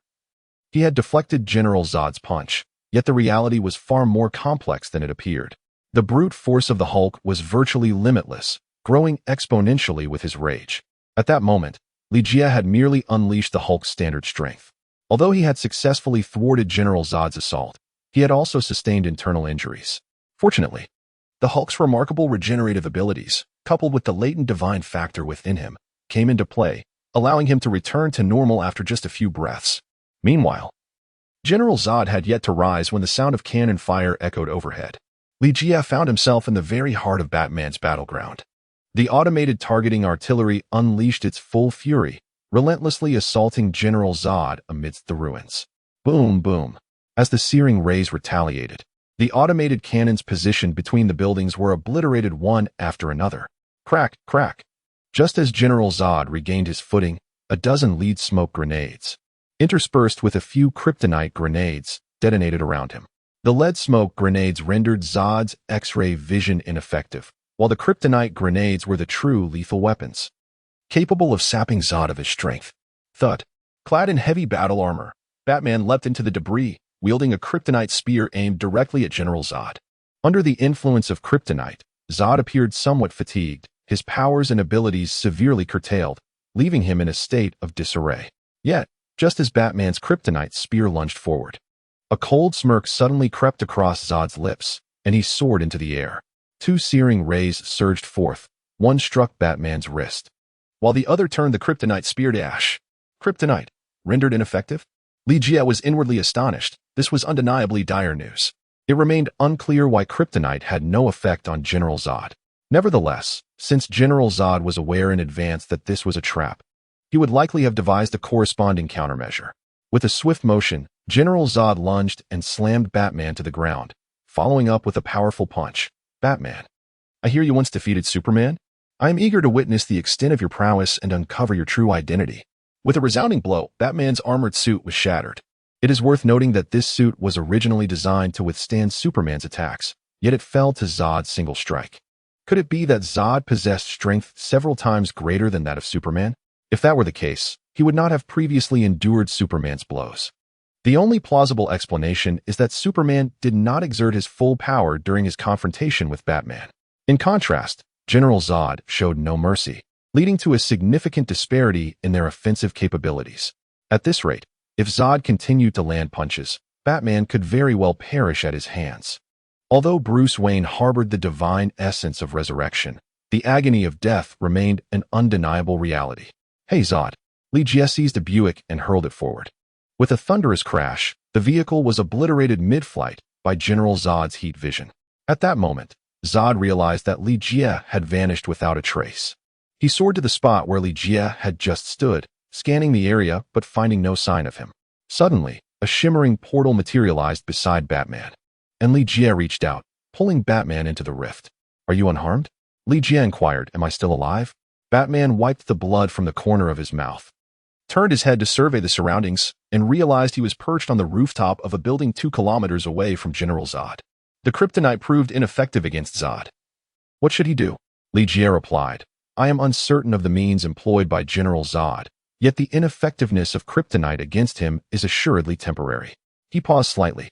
he had deflected General Zod's punch, yet the reality was far more complex than it appeared. The brute force of the Hulk was virtually limitless, growing exponentially with his rage. At that moment, Li Jie had merely unleashed the Hulk's standard strength. Although he had successfully thwarted General Zod's assault, he had also sustained internal injuries. Fortunately, the Hulk's remarkable regenerative abilities, coupled with the latent divine factor within him, came into play, allowing him to return to normal after just a few breaths. Meanwhile, General Zod had yet to rise when the sound of cannon fire echoed overhead. Li Jie found himself in the very heart of Batman's battleground. The automated targeting artillery unleashed its full fury, relentlessly assaulting General Zod amidst the ruins. Boom, boom. As the searing rays retaliated, the automated cannons positioned between the buildings were obliterated one after another. Crack, crack. Just as General Zod regained his footing, a dozen lead smoke grenades, interspersed with a few kryptonite grenades, detonated around him. The lead smoke grenades rendered Zod's X-ray vision ineffective, while the kryptonite grenades were the true lethal weapons, capable of sapping Zod of his strength. Thud. Clad in heavy battle armor, Batman leapt into the debris, wielding a kryptonite spear aimed directly at General Zod. Under the influence of kryptonite, Zod appeared somewhat fatigued, his powers and abilities severely curtailed, leaving him in a state of disarray. Yet, just as Batman's kryptonite spear lunged forward, a cold smirk suddenly crept across Zod's lips, and he soared into the air. Two searing rays surged forth. One struck Batman's wrist, while the other turned the kryptonite spear to ash. Kryptonite, rendered ineffective? Li Jie was inwardly astonished. This was undeniably dire news. It remained unclear why kryptonite had no effect on General Zod. Nevertheless, since General Zod was aware in advance that this was a trap, he would likely have devised a corresponding countermeasure. With a swift motion, General Zod lunged and slammed Batman to the ground, following up with a powerful punch. Batman, I hear you once defeated Superman? I am eager to witness the extent of your prowess and uncover your true identity. With a resounding blow, Batman's armored suit was shattered. It is worth noting that this suit was originally designed to withstand Superman's attacks, yet it fell to Zod's single strike. Could it be that Zod possessed strength several times greater than that of Superman? If that were the case, he would not have previously endured Superman's blows. The only plausible explanation is that Superman did not exert his full power during his confrontation with Batman. In contrast, General Zod showed no mercy, leading to a significant disparity in their offensive capabilities. At this rate, if Zod continued to land punches, Batman could very well perish at his hands. Although Bruce Wayne harbored the divine essence of resurrection, the agony of death remained an undeniable reality. Hey Zod! Li Jie seized a Buick and hurled it forward. With a thunderous crash, the vehicle was obliterated mid-flight by General Zod's heat vision. At that moment, Zod realized that Li Jie had vanished without a trace. He soared to the spot where Li Jie had just stood, scanning the area but finding no sign of him. Suddenly, a shimmering portal materialized beside Batman, and Li Jie reached out, pulling Batman into the rift. "Are you unharmed?" Li Jie inquired. "Am I still alive?" Batman wiped the blood from the corner of his mouth, turned his head to survey the surroundings, and realized he was perched on the rooftop of a building 2 kilometers away from General Zod. The kryptonite proved ineffective against Zod. What should he do? Li Jie replied, "I am uncertain of the means employed by General Zod, yet the ineffectiveness of kryptonite against him is assuredly temporary." He paused slightly,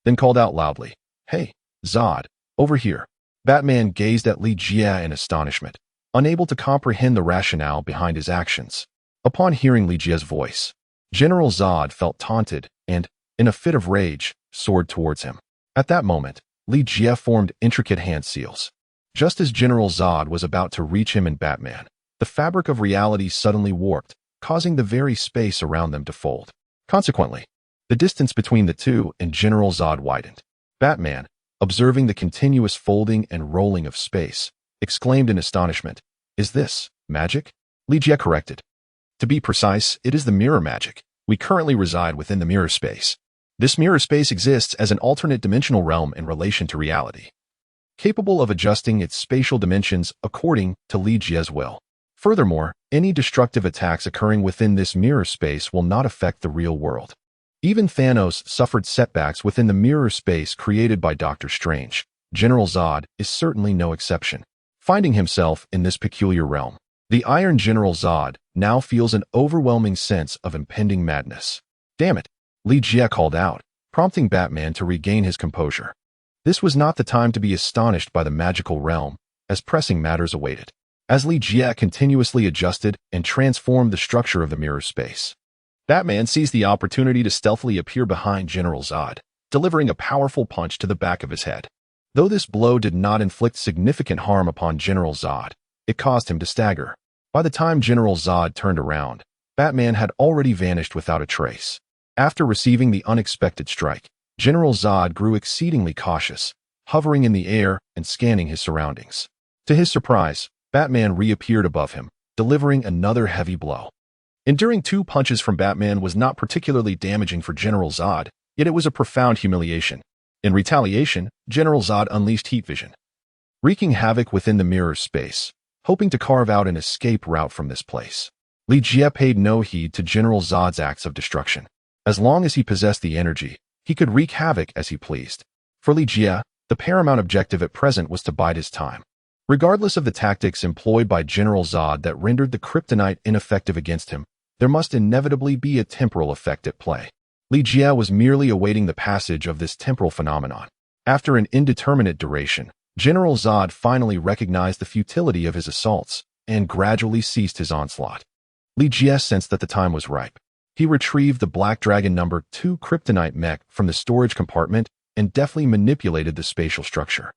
then called out loudly, "Hey, Zod, over here." Batman gazed at Li Jie in astonishment, unable to comprehend the rationale behind his actions. Upon hearing Li Jie's voice, General Zod felt taunted and, in a fit of rage, soared towards him. At that moment, Li Jie formed intricate hand seals. Just as General Zod was about to reach him and Batman, the fabric of reality suddenly warped, causing the very space around them to fold. Consequently, the distance between the two and General Zod widened. Batman, observing the continuous folding and rolling of space, exclaimed in astonishment, "Is this magic?" Li Jie corrected. "To be precise, it is the mirror magic. We currently reside within the mirror space. This mirror space exists as an alternate dimensional realm in relation to reality, capable of adjusting its spatial dimensions according to Li Jie's will. Furthermore, any destructive attacks occurring within this mirror space will not affect the real world. Even Thanos suffered setbacks within the mirror space created by Doctor Strange. General Zod is certainly no exception. Finding himself in this peculiar realm, the Iron General Zod now feels an overwhelming sense of impending madness. "Damn it," Li Jie called out, prompting Batman to regain his composure. This was not the time to be astonished by the magical realm, as pressing matters awaited. As Li Jie continuously adjusted and transformed the structure of the mirror space, Batman seized the opportunity to stealthily appear behind General Zod, delivering a powerful punch to the back of his head. Though this blow did not inflict significant harm upon General Zod, it caused him to stagger. By the time General Zod turned around, Batman had already vanished without a trace. After receiving the unexpected strike, General Zod grew exceedingly cautious, hovering in the air and scanning his surroundings. To his surprise, Batman reappeared above him, delivering another heavy blow. Enduring 2 punches from Batman was not particularly damaging for General Zod, yet it was a profound humiliation. In retaliation, General Zod unleashed heat vision, wreaking havoc within the mirror space, hoping to carve out an escape route from this place. Li Jie paid no heed to General Zod's acts of destruction. As long as he possessed the energy, he could wreak havoc as he pleased. For Li Jie, the paramount objective at present was to bide his time. Regardless of the tactics employed by General Zod that rendered the kryptonite ineffective against him, there must inevitably be a temporal effect at play. Li Jie was merely awaiting the passage of this temporal phenomenon. After an indeterminate duration, General Zod finally recognized the futility of his assaults and gradually ceased his onslaught. Li Jie sensed that the time was ripe. He retrieved the Black Dragon No. 2 kryptonite mech from the storage compartment and deftly manipulated the spatial structure,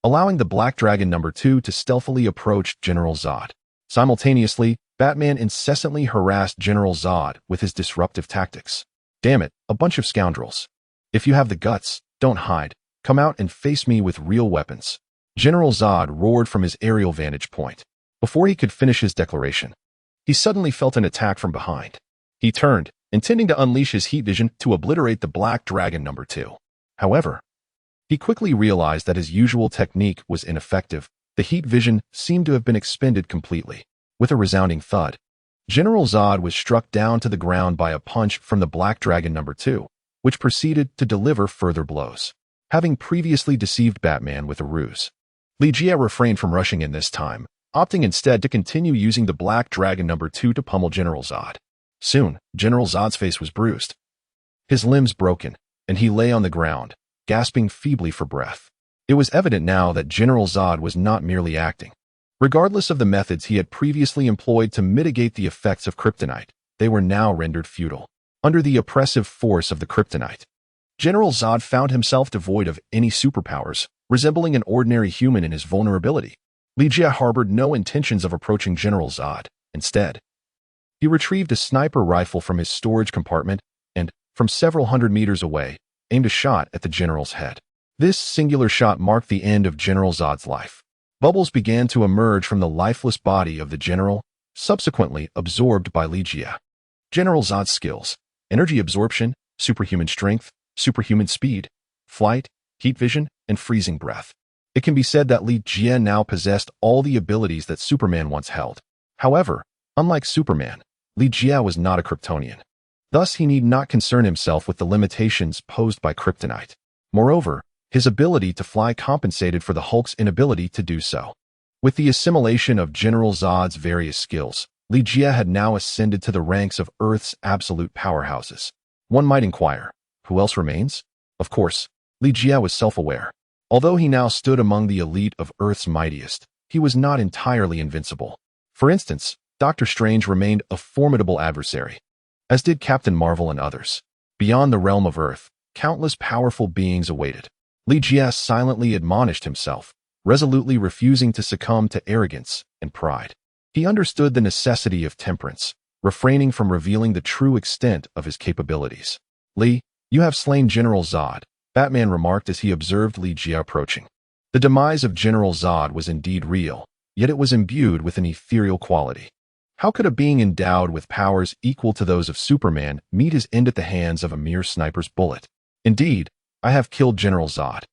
allowing the Black Dragon No. 2 to stealthily approach General Zod. Simultaneously, Batman incessantly harassed General Zod with his disruptive tactics. "Damn it, a bunch of scoundrels. If you have the guts, don't hide. Come out and face me with real weapons." General Zod roared from his aerial vantage point. Before he could finish his declaration, he suddenly felt an attack from behind. He turned, intending to unleash his heat vision to obliterate the Black Dragon No. 2. However, he quickly realized that his usual technique was ineffective. The heat vision seemed to have been expended completely. With a resounding thud, General Zod was struck down to the ground by a punch from the Black Dragon No. 2, which proceeded to deliver further blows. Having previously deceived Batman with a ruse, Li Jie refrained from rushing in this time, opting instead to continue using the Black Dragon No. 2 to pummel General Zod. Soon, General Zod's face was bruised, his limbs broken, and he lay on the ground, gasping feebly for breath. It was evident now that General Zod was not merely acting. Regardless of the methods he had previously employed to mitigate the effects of kryptonite, they were now rendered futile. Under the oppressive force of the kryptonite, General Zod found himself devoid of any superpowers, resembling an ordinary human in his vulnerability. Li Jie harbored no intentions of approaching General Zod. Instead, he retrieved a sniper rifle from his storage compartment and, from several hundred meters away, aimed a shot at the general's head. This singular shot marked the end of General Zod's life. Bubbles began to emerge from the lifeless body of the general, subsequently absorbed by Jia. General Zod's skills: energy absorption, superhuman strength, superhuman speed, flight, heat vision, and freezing breath. It can be said that Jia now possessed all the abilities that Superman once held. However, unlike Superman, Jia was not a Kryptonian. Thus, he need not concern himself with the limitations posed by kryptonite. Moreover, his ability to fly compensated for the Hulk's inability to do so. With the assimilation of General Zod's various skills, Jia had now ascended to the ranks of Earth's absolute powerhouses. One might inquire, who else remains? Of course, Jia was self-aware. Although he now stood among the elite of Earth's mightiest, he was not entirely invincible. For instance, Doctor Strange remained a formidable adversary, as did Captain Marvel and others. Beyond the realm of Earth, countless powerful beings awaited. Jia silently admonished himself, resolutely refusing to succumb to arrogance and pride. He understood the necessity of temperance, refraining from revealing the true extent of his capabilities. "Li, you have slain General Zod," Batman remarked as he observed Jia approaching. The demise of General Zod was indeed real, yet it was imbued with an ethereal quality. How could a being endowed with powers equal to those of Superman meet his end at the hands of a mere sniper's bullet? "Indeed, I have killed General Zod,"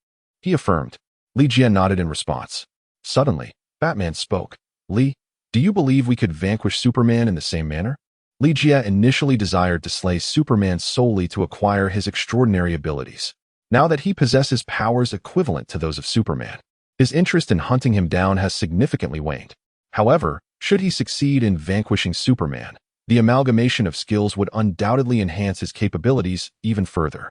he affirmed. Jia nodded in response. Suddenly, Batman spoke. "Li, do you believe we could vanquish Superman in the same manner?" Jia initially desired to slay Superman solely to acquire his extraordinary abilities. Now that he possesses powers equivalent to those of Superman, his interest in hunting him down has significantly waned. However, should he succeed in vanquishing Superman, the amalgamation of skills would undoubtedly enhance his capabilities even further.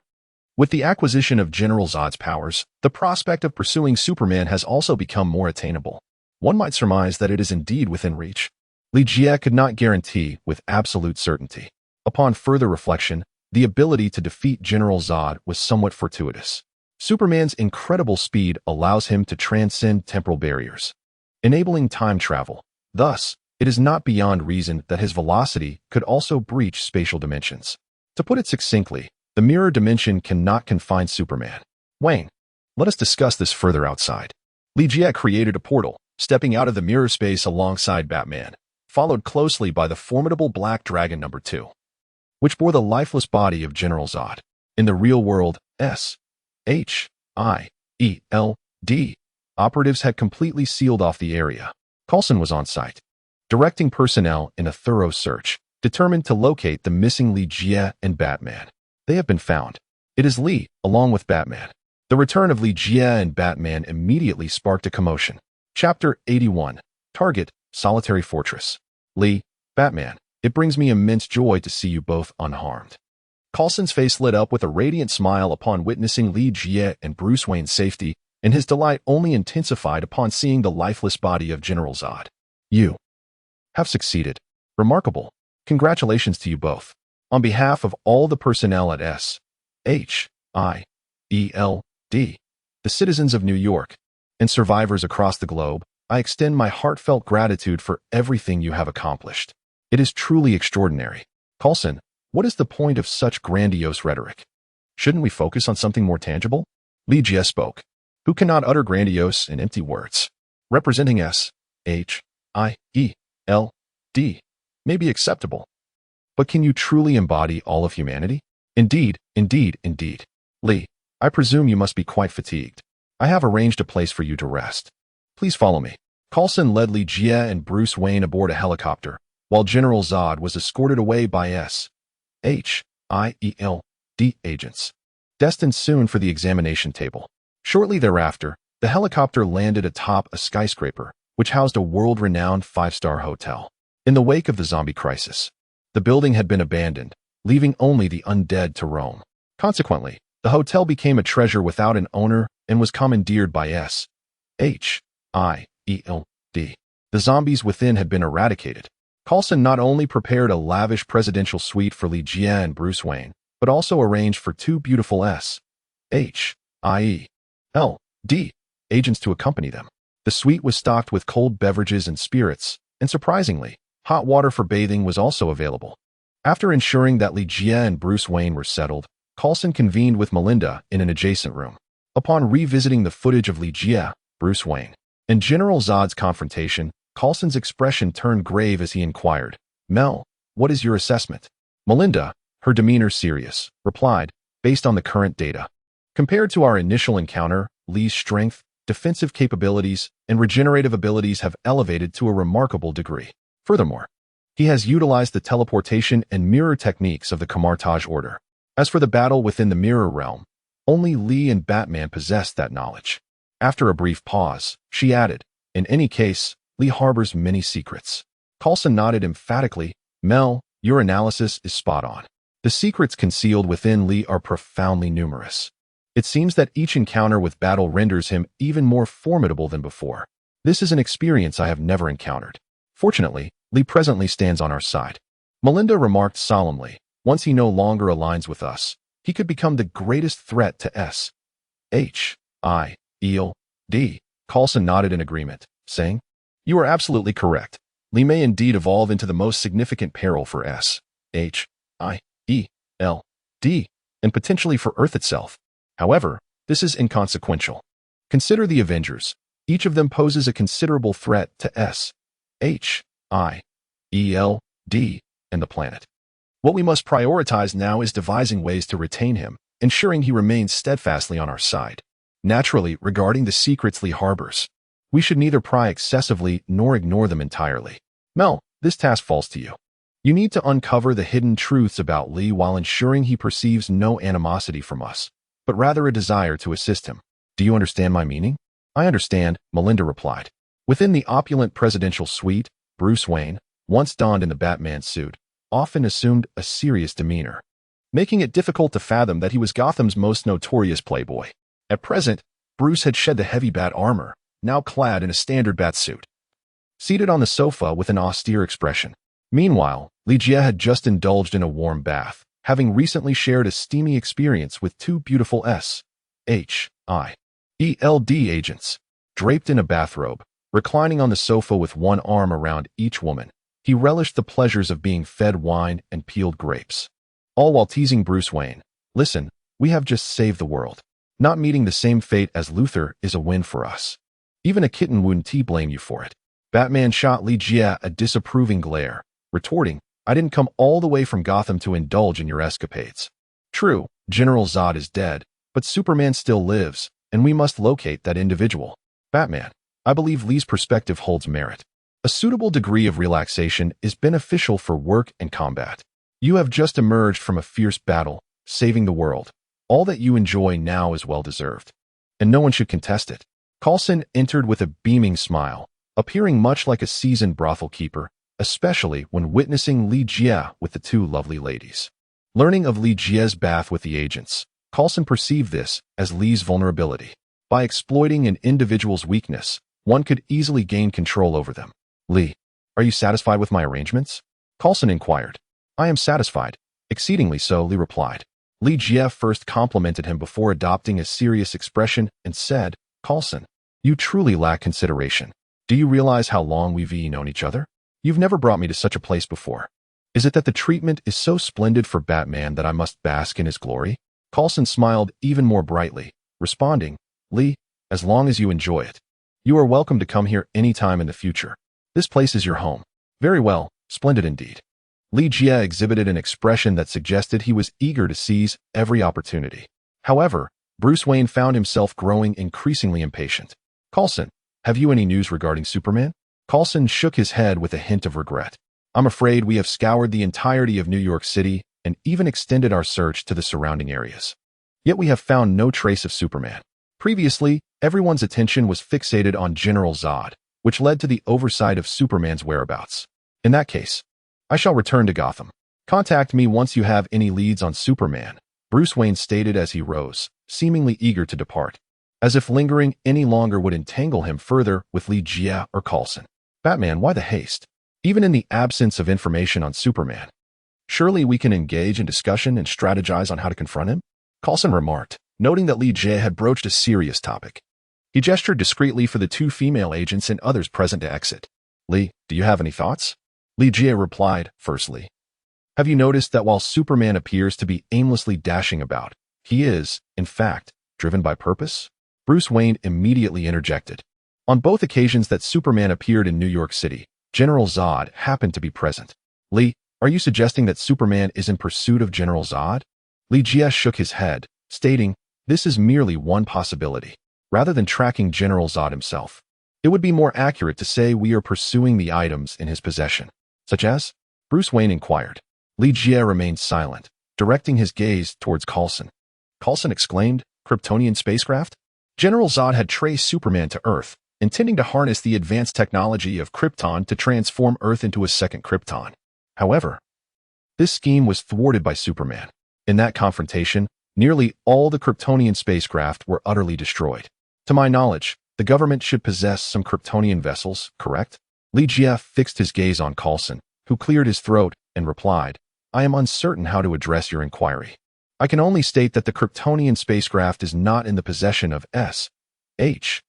With the acquisition of General Zod's powers, the prospect of pursuing Superman has also become more attainable. One might surmise that it is indeed within reach. Jia could not guarantee with absolute certainty. Upon further reflection, the ability to defeat General Zod was somewhat fortuitous. Superman's incredible speed allows him to transcend temporal barriers, enabling time travel. Thus, it is not beyond reason that his velocity could also breach spatial dimensions. To put it succinctly, the mirror dimension cannot confine Superman. "Wayne, let us discuss this further outside." Jia created a portal, stepping out of the mirror space alongside Batman, followed closely by the formidable Black Dragon No. 2, which bore the lifeless body of General Zod. In the real world, SHIELD operatives had completely sealed off the area. Coulson was on site, directing personnel in a thorough search, determined to locate the missing Jia and Batman. They have been found. It is Li, along with Batman. The return of Jia and Batman immediately sparked a commotion. Chapter 81. Target, Solitary Fortress. "Li, Batman, it brings me immense joy to see you both unharmed." Coulson's face lit up with a radiant smile upon witnessing Jia and Bruce Wayne's safety, and his delight only intensified upon seeing the lifeless body of General Zod. "You have succeeded. Remarkable. Congratulations to you both. On behalf of all the personnel at SHIELD, the citizens of New York, and survivors across the globe, I extend my heartfelt gratitude for everything you have accomplished. It is truly extraordinary. Coulson, what is the point of such grandiose rhetoric? Shouldn't we focus on something more tangible?" Jia spoke. "Who cannot utter grandiose and empty words? Representing SHIELD may be acceptable. But can you truly embody all of humanity?" Indeed. "Li, I presume you must be quite fatigued. I have arranged a place for you to rest. Please follow me." Coulson led Jia and Bruce Wayne aboard a helicopter, while General Zod was escorted away by SHIELD agents, destined soon for the examination table. Shortly thereafter, the helicopter landed atop a skyscraper, which housed a world-renowned five-star hotel. In the wake of the zombie crisis, the building had been abandoned, leaving only the undead to roam. Consequently, the hotel became a treasure without an owner and was commandeered by SHIELD. The zombies within had been eradicated. Coulson not only prepared a lavish presidential suite for Jia and Bruce Wayne, but also arranged for two beautiful SHIELD agents to accompany them. The suite was stocked with cold beverages and spirits, and surprisingly, hot water for bathing was also available. After ensuring that Jia and Bruce Wayne were settled, Coulson convened with Melinda in an adjacent room. Upon revisiting the footage of Jia, Bruce Wayne, In General Zod's confrontation, Coulson's expression turned grave as he inquired, "Mel, what is your assessment?" Melinda, her demeanor serious, replied, "Based on the current data. Compared to our initial encounter, Li's strength, defensive capabilities, and regenerative abilities have elevated to a remarkable degree. Furthermore, he has utilized the teleportation and mirror techniques of the Camartage Order. As for the battle within the mirror realm, only Li and Batman possessed that knowledge." After a brief pause, she added, "In any case, Li harbors many secrets." Coulson nodded emphatically, "Mel, your analysis is spot on. The secrets concealed within Li are profoundly numerous. It seems that each encounter with battle renders him even more formidable than before. This is an experience I have never encountered. Fortunately, Li presently stands on our side." Melinda remarked solemnly, "Once he no longer aligns with us, he could become the greatest threat to S.H.I.E.L.D. Coulson nodded in agreement, saying, "You are absolutely correct. Li may indeed evolve into the most significant peril for S.H.I.E.L.D. and potentially for Earth itself. However, this is inconsequential. Consider the Avengers. Each of them poses a considerable threat to S.H.I.E.L.D. and the planet. What we must prioritize now is devising ways to retain him, ensuring he remains steadfastly on our side. Naturally, regarding the secrets Li harbors, we should neither pry excessively nor ignore them entirely. Mel, this task falls to you. You need to uncover the hidden truths about Li while ensuring he perceives no animosity from us, but rather a desire to assist him. Do you understand my meaning?" "I understand," Melinda replied. Within the opulent presidential suite, Bruce Wayne, once donned in the Batman suit, often assumed a serious demeanor, making it difficult to fathom that he was Gotham's most notorious playboy. At present, Bruce had shed the heavy bat armor, now clad in a standard bat suit, seated on the sofa with an austere expression. Meanwhile, Li Jie had just indulged in a warm bath, having recently shared a steamy experience with two beautiful S.H.I.E.L.D. agents. Draped in a bathrobe, reclining on the sofa with one arm around each woman, he relished the pleasures of being fed wine and peeled grapes, all while teasing Bruce Wayne. "Listen, we have just saved the world. Not meeting the same fate as Luthor is a win for us. Even a kitten wouldn't blame you for it." Batman shot Li Jie a disapproving glare, retorting, "I didn't come all the way from Gotham to indulge in your escapades. True, General Zod is dead, but Superman still lives, and we must locate that individual." "Batman, I believe Li's perspective holds merit. A suitable degree of relaxation is beneficial for work and combat. You have just emerged from a fierce battle, saving the world. All that you enjoy now is well-deserved, and no one should contest it." Coulson entered with a beaming smile, appearing much like a seasoned brothel keeper, especially when witnessing Li Jie with the two lovely ladies. Learning of Li Jie's bath with the agents, Coulson perceived this as Li's vulnerability. By exploiting an individual's weakness, one could easily gain control over them. "Li, are you satisfied with my arrangements?" Coulson inquired. "I am satisfied, exceedingly so," Li replied. Li Jie first complimented him before adopting a serious expression and said, "Coulson, you truly lack consideration. Do you realize how long we've known each other? You've never brought me to such a place before. Is it that the treatment is so splendid for Batman that I must bask in his glory?" Coulson smiled even more brightly, responding, "Li, as long as you enjoy it. You are welcome to come here any time in the future. This place is your home." "Very well, splendid indeed." Li Jie exhibited an expression that suggested he was eager to seize every opportunity. However, Bruce Wayne found himself growing increasingly impatient. "Coulson, have you any news regarding Superman?" Coulson shook his head with a hint of regret. "I'm afraid we have scoured the entirety of New York City and even extended our search to the surrounding areas. Yet we have found no trace of Superman. Previously, everyone's attention was fixated on General Zod, which led to the oversight of Superman's whereabouts. In that case, I shall return to Gotham. Contact me once you have any leads on Superman," Bruce Wayne stated as he rose, seemingly eager to depart, as if lingering any longer would entangle him further with Li Jie or Coulson. "Batman, why the haste? Even in the absence of information on Superman, surely we can engage in discussion and strategize on how to confront him?" Coulson remarked, noting that Li Jie had broached a serious topic. He gestured discreetly for the two female agents and others present to exit. "Li, do you have any thoughts?" Li Jie replied, "Firstly, have you noticed that while Superman appears to be aimlessly dashing about, he is, in fact, driven by purpose?" Bruce Wayne immediately interjected. On both occasions that Superman appeared in New York City, General Zod happened to be present. Li, are you suggesting that Superman is in pursuit of General Zod? Li Jie shook his head, stating, this is merely one possibility. Rather than tracking General Zod himself, it would be more accurate to say we are pursuing the items in his possession. Such as? Bruce Wayne inquired. Li Jie remained silent, directing his gaze towards Coulson. Coulson exclaimed, Kryptonian spacecraft? General Zod had traced Superman to Earth, intending to harness the advanced technology of Krypton to transform Earth into a second Krypton. However, this scheme was thwarted by Superman. In that confrontation, nearly all the Kryptonian spacecraft were utterly destroyed. To my knowledge, the government should possess some Kryptonian vessels, correct? Li Jie fixed his gaze on Coulson, who cleared his throat and replied, I am uncertain how to address your inquiry. I can only state that the Kryptonian spacecraft is not in the possession of S.H.I.E.L.D.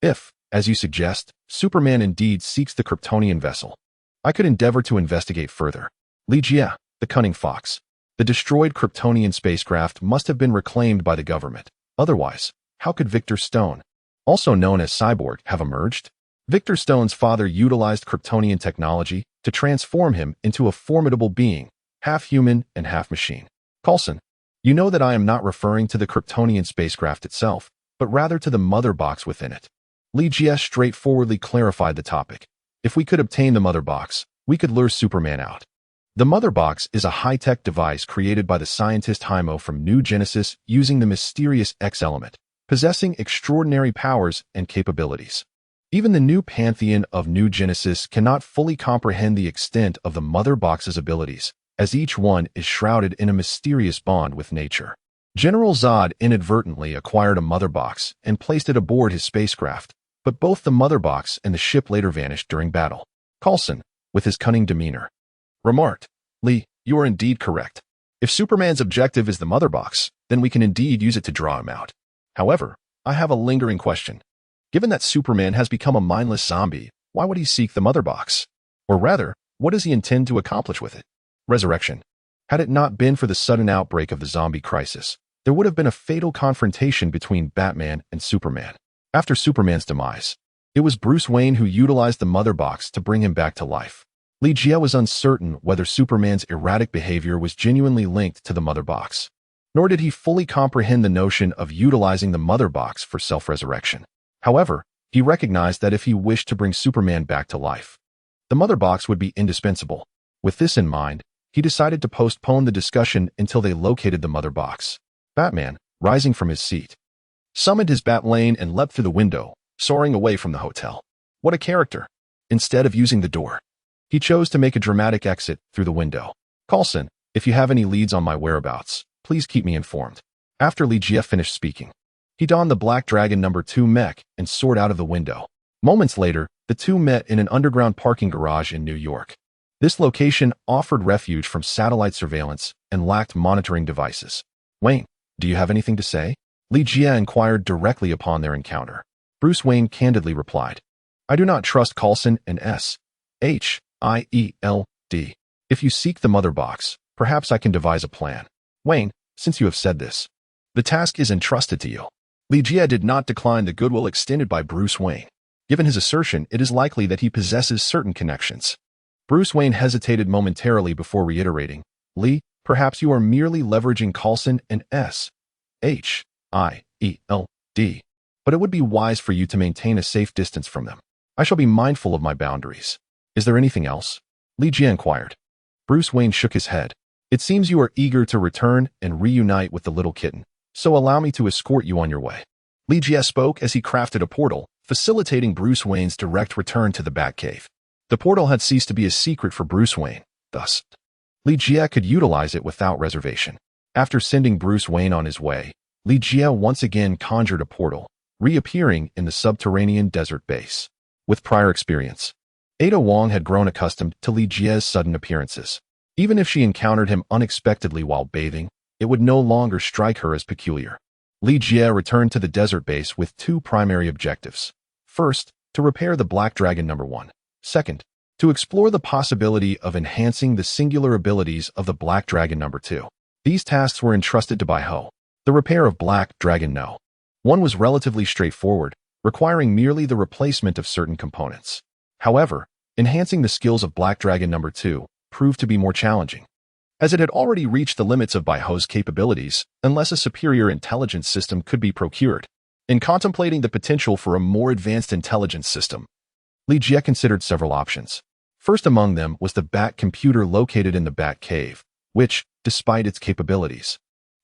If, as you suggest, Superman indeed seeks the Kryptonian vessel, I could endeavor to investigate further. Li Jie, the cunning fox. The destroyed Kryptonian spacecraft must have been reclaimed by the government. Otherwise, how could Victor Stone, also known as Cyborg, have emerged? Victor Stone's father utilized Kryptonian technology to transform him into a formidable being, half human and half machine. Coulson, you know that I am not referring to the Kryptonian spacecraft itself, but rather to the mother box within it. Li Jie straightforwardly clarified the topic. If we could obtain the mother box, we could lure Superman out. The mother box is a high-tech device created by the scientist Hymo from New Genesis using the mysterious X element, possessing extraordinary powers and capabilities. Even the new pantheon of New Genesis cannot fully comprehend the extent of the mother box's abilities, as each one is shrouded in a mysterious bond with nature. General Zod inadvertently acquired a mother box and placed it aboard his spacecraft, but both the mother box and the ship later vanished during battle. Coulson, with his cunning demeanor, remarked, Li, you are indeed correct. If Superman's objective is the mother box, then we can indeed use it to draw him out. However, I have a lingering question. Given that Superman has become a mindless zombie, why would he seek the mother box? Or rather, what does he intend to accomplish with it? Resurrection. Had it not been for the sudden outbreak of the zombie crisis, there would have been a fatal confrontation between Batman and Superman. After Superman's demise, it was Bruce Wayne who utilized the mother box to bring him back to life. Li Jie was uncertain whether Superman's erratic behavior was genuinely linked to the mother box, nor did he fully comprehend the notion of utilizing the mother box for self-resurrection. However, he recognized that if he wished to bring Superman back to life, the mother box would be indispensable. With this in mind, he decided to postpone the discussion until they located the mother box. Batman, rising from his seat, summoned his Batlane and leapt through the window, soaring away from the hotel. What a character! Instead of using the door, he chose to make a dramatic exit through the window. Coulson, if you have any leads on my whereabouts, please keep me informed. After Li Jie finished speaking, he donned the Black Dragon No. 2 mech and soared out of the window. Moments later, the two met in an underground parking garage in New York. This location offered refuge from satellite surveillance and lacked monitoring devices. Wayne, do you have anything to say? Li Jie inquired directly upon their encounter. Bruce Wayne candidly replied, I do not trust Coulson and S.H.I.E.L.D. If you seek the mother box, perhaps I can devise a plan. Wayne, since you have said this, the task is entrusted to you. Li Jie did not decline the goodwill extended by Bruce Wayne. Given his assertion, it is likely that he possesses certain connections. Bruce Wayne hesitated momentarily before reiterating, Li, perhaps you are merely leveraging Coulson and S.H.I.E.L.D., but it would be wise for you to maintain a safe distance from them. I shall be mindful of my boundaries. Is there anything else? Li Jie inquired. Bruce Wayne shook his head. It seems you are eager to return and reunite with the little kitten, so allow me to escort you on your way. Li Jie spoke as he crafted a portal, facilitating Bruce Wayne's direct return to the Batcave. The portal had ceased to be a secret for Bruce Wayne, thus, Li Jie could utilize it without reservation. After sending Bruce Wayne on his way, Li Jie once again conjured a portal, reappearing in the subterranean desert base. With prior experience, Ada Wong had grown accustomed to Li Jie's sudden appearances. Even if she encountered him unexpectedly while bathing, it would no longer strike her as peculiar. Li Jie returned to the desert base with two primary objectives. First, to repair the Black Dragon No. 1. Second, to explore the possibility of enhancing the singular abilities of the Black Dragon No. 2. These tasks were entrusted to Bai Ho. The repair of Black Dragon No. One was relatively straightforward, requiring merely the replacement of certain components. However, enhancing the skills of Black Dragon No. 2 proved to be more challenging, as it had already reached the limits of biohazard capabilities unless a superior intelligence system could be procured. In contemplating the potential for a more advanced intelligence system, Li Jie considered several options. First among them was the Bat computer located in the Bat Cave, which, despite its capabilities,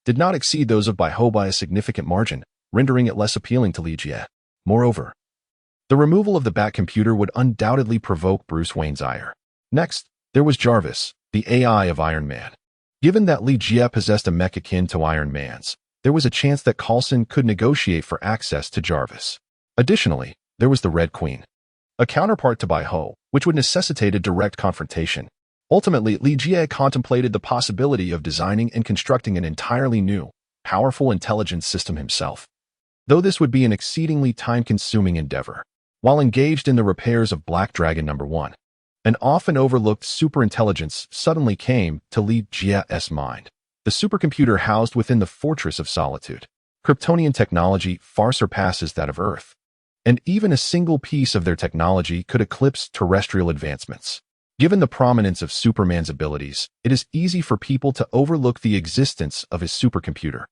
did not exceed those of biohazard by a significant margin, rendering it less appealing to Li Jie. Moreover, the removal of the Bat computer would undoubtedly provoke Bruce Wayne's ire. Next, there was Jarvis, the AI of Iron Man. Given that Li Jie possessed a mech akin to Iron Man's, there was a chance that Coulson could negotiate for access to Jarvis. Additionally, there was the Red Queen, a counterpart to biohazard, which would necessitate a direct confrontation. Ultimately, Li Jie contemplated the possibility of designing and constructing an entirely new, powerful intelligence system himself. Though this would be an exceedingly time-consuming endeavor, while engaged in the repairs of Black Dragon No. 1, an often overlooked superintelligence suddenly came to Li Jie's mind. The supercomputer housed within the Fortress of Solitude. Kryptonian technology far surpasses that of Earth, and even a single piece of their technology could eclipse terrestrial advancements. Given the prominence of Superman's abilities, it is easy for people to overlook the existence of his supercomputer.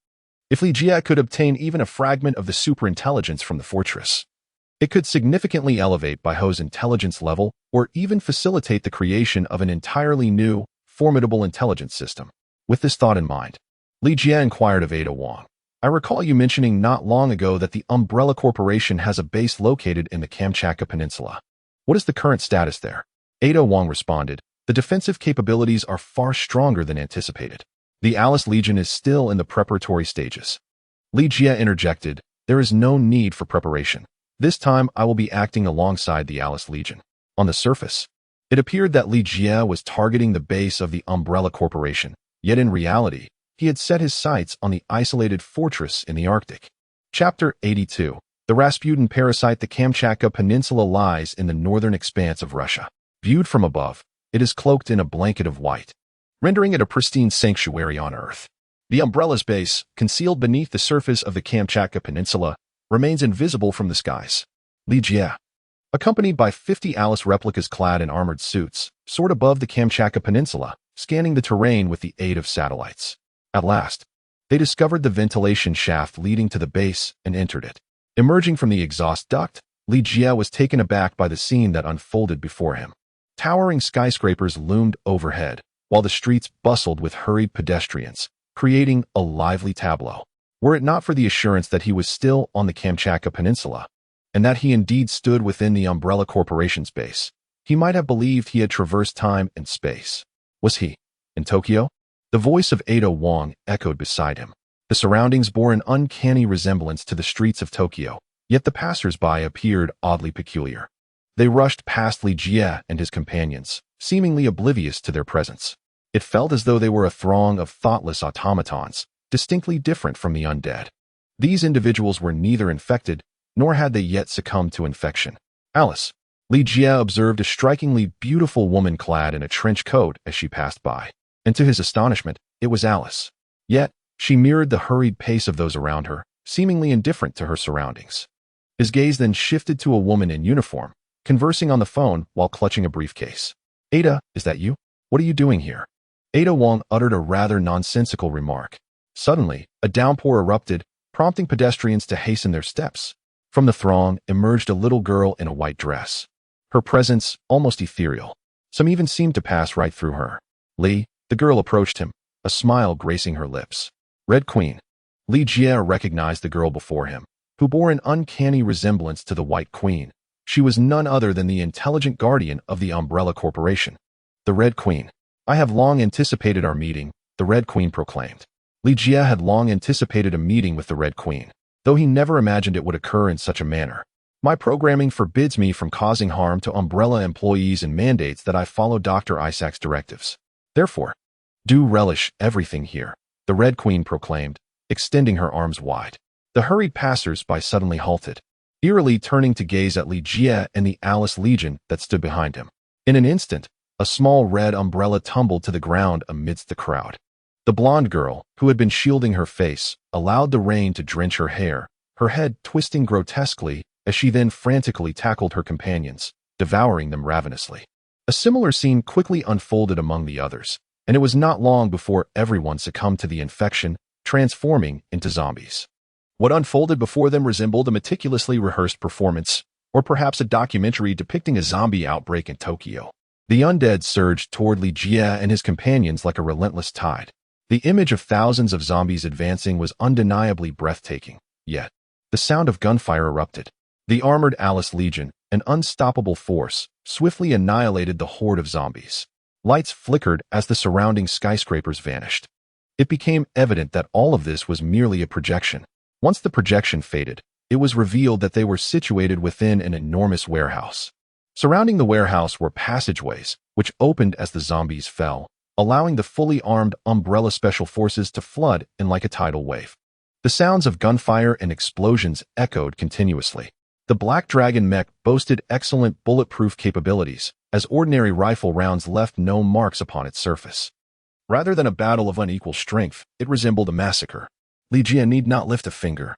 If Li Jie could obtain even a fragment of the superintelligence from the fortress, it could significantly elevate biohazard's intelligence level or even facilitate the creation of an entirely new, formidable intelligence system. With this thought in mind, Li Jie inquired of Ada Wong. I recall you mentioning not long ago that the Umbrella Corporation has a base located in the Kamchatka Peninsula. What is the current status there? Ada Wong responded, the defensive capabilities are far stronger than anticipated. The Alice Legion is still in the preparatory stages. Li Jie interjected, there is no need for preparation. This time I will be acting alongside the Alice Legion. On the surface, it appeared that Li Jie was targeting the base of the Umbrella Corporation, yet in reality, he had set his sights on the isolated fortress in the Arctic. Chapter 82. The Rasputin Parasite. The Kamchatka Peninsula lies in the northern expanse of Russia. Viewed from above, it is cloaked in a blanket of white, rendering it a pristine sanctuary on Earth. The Umbrella's base, concealed beneath the surface of the Kamchatka Peninsula, remains invisible from the skies. Li Jie, accompanied by 50 Alice replicas clad in armored suits, soared above the Kamchatka Peninsula, scanning the terrain with the aid of satellites. At last, they discovered the ventilation shaft leading to the base and entered it. Emerging from the exhaust duct, Li Jie was taken aback by the scene that unfolded before him. Towering skyscrapers loomed overhead, while the streets bustled with hurried pedestrians, creating a lively tableau. Were it not for the assurance that he was still on the Kamchatka Peninsula, and that he indeed stood within the Umbrella Corporation's base, he might have believed he had traversed time and space. Was he in Tokyo? The voice of Ada Wong echoed beside him. The surroundings bore an uncanny resemblance to the streets of Tokyo, yet the passers-by appeared oddly peculiar. They rushed past Li Jie and his companions, seemingly oblivious to their presence. It felt as though they were a throng of thoughtless automatons, distinctly different from the undead. These individuals were neither infected, nor had they yet succumbed to infection. Alice. Li Jie observed a strikingly beautiful woman clad in a trench coat as she passed by, and to his astonishment, it was Alice. Yet, she mirrored the hurried pace of those around her, seemingly indifferent to her surroundings. His gaze then shifted to a woman in uniform, conversing on the phone while clutching a briefcase. Ada, is that you? What are you doing here? Ada Wong uttered a rather nonsensical remark. Suddenly, a downpour erupted, prompting pedestrians to hasten their steps. From the throng emerged a little girl in a white dress. Her presence almost ethereal. Some even seemed to pass right through her. Li, the girl approached him, a smile gracing her lips. Red Queen. Li Jie recognized the girl before him, who bore an uncanny resemblance to the White Queen. She was none other than the intelligent guardian of the Umbrella Corporation. The Red Queen. I have long anticipated our meeting, the Red Queen proclaimed. Li Jie had long anticipated a meeting with the Red Queen, though he never imagined it would occur in such a manner. My programming forbids me from causing harm to Umbrella employees and mandates that I follow Dr. Isaac's directives. Therefore, do relish everything here, the Red Queen proclaimed, extending her arms wide. The hurried passers-by suddenly halted, eerily turning to gaze at Li Jie and the Alice Legion that stood behind him. In an instant, a small red umbrella tumbled to the ground amidst the crowd. The blonde girl, who had been shielding her face, allowed the rain to drench her hair, her head twisting grotesquely as she then frantically tackled her companions, devouring them ravenously. A similar scene quickly unfolded among the others, and it was not long before everyone succumbed to the infection, transforming into zombies. What unfolded before them resembled a meticulously rehearsed performance, or perhaps a documentary depicting a zombie outbreak in Tokyo. The undead surged toward Li Jie and his companions like a relentless tide. The image of thousands of zombies advancing was undeniably breathtaking, yet the sound of gunfire erupted. The armored Alice Legion, an unstoppable force, swiftly annihilated the horde of zombies. Lights flickered as the surrounding skyscrapers vanished. It became evident that all of this was merely a projection. Once the projection faded, it was revealed that they were situated within an enormous warehouse. Surrounding the warehouse were passageways, which opened as the zombies fell, allowing the fully armed Umbrella Special Forces to flood in like a tidal wave. The sounds of gunfire and explosions echoed continuously. The Black Dragon mech boasted excellent bulletproof capabilities, as ordinary rifle rounds left no marks upon its surface. Rather than a battle of unequal strength, it resembled a massacre. Li Jie need not lift a finger,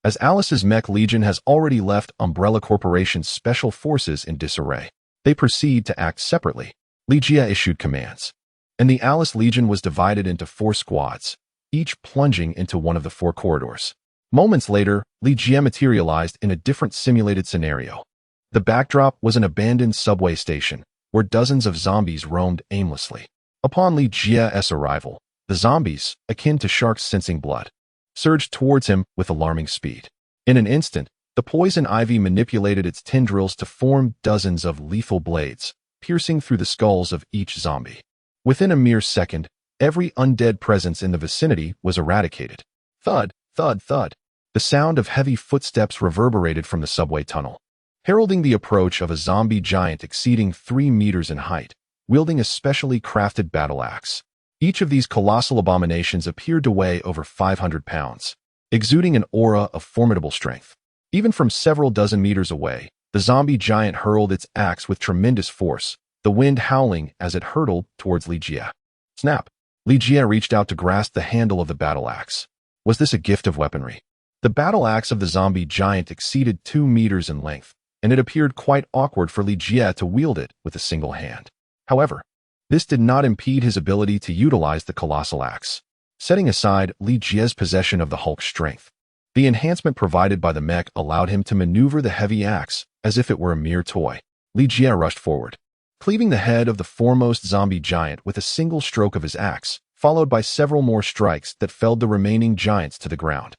as Alice's mech legion has already left Umbrella Corporation's special forces in disarray. They proceed to act separately. Li Jie issued commands, and the Alice Legion was divided into 4 squads, each plunging into one of the 4 corridors. Moments later, Li Jie materialized in a different simulated scenario. The backdrop was an abandoned subway station, where dozens of zombies roamed aimlessly. Upon Li Jie's arrival, the zombies, akin to sharks sensing blood, surged towards him with alarming speed. In an instant, the poison ivy manipulated its tendrils to form dozens of lethal blades, piercing through the skulls of each zombie. Within a mere second, every undead presence in the vicinity was eradicated. Thud, thud, thud. The sound of heavy footsteps reverberated from the subway tunnel, heralding the approach of a zombie giant exceeding 3 meters in height, wielding a specially crafted battle axe. Each of these colossal abominations appeared to weigh over 500 pounds, exuding an aura of formidable strength. Even from several dozen meters away, the zombie giant hurled its axe with tremendous force, the wind howling as it hurtled towards Li Jie. Snap! Li Jie reached out to grasp the handle of the battle axe. Was this a gift of weaponry? The battle axe of the zombie giant exceeded 2 meters in length, and it appeared quite awkward for Li Jie to wield it with a single hand. However, this did not impede his ability to utilize the colossal axe, setting aside Li Jie's possession of the Hulk's strength. The enhancement provided by the mech allowed him to maneuver the heavy axe as if it were a mere toy. Li Jie rushed forward, cleaving the head of the foremost zombie giant with a single stroke of his axe, followed by several more strikes that felled the remaining giants to the ground.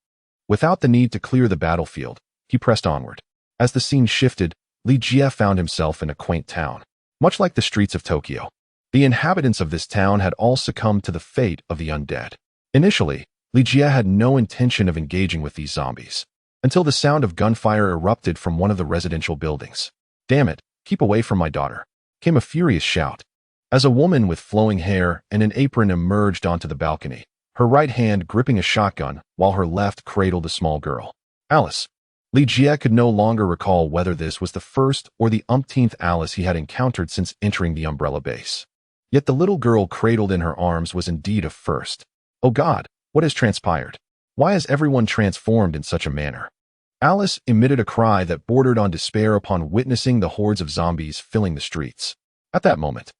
Without the need to clear the battlefield, he pressed onward. As the scene shifted, Li Jie found himself in a quaint town, much like the streets of Tokyo. The inhabitants of this town had all succumbed to the fate of the undead. Initially, Li Jie had no intention of engaging with these zombies, until the sound of gunfire erupted from one of the residential buildings. "Damn it, keep away from my daughter," came a furious shout, as a woman with flowing hair and an apron emerged onto the balcony, her right hand gripping a shotgun while her left cradled a small girl. Alice. Li Jie could no longer recall whether this was the first or the umpteenth Alice he had encountered since entering the Umbrella base. Yet the little girl cradled in her arms was indeed a first. Oh God, what has transpired? Why has everyone transformed in such a manner? Alice emitted a cry that bordered on despair upon witnessing the hordes of zombies filling the streets. At that moment,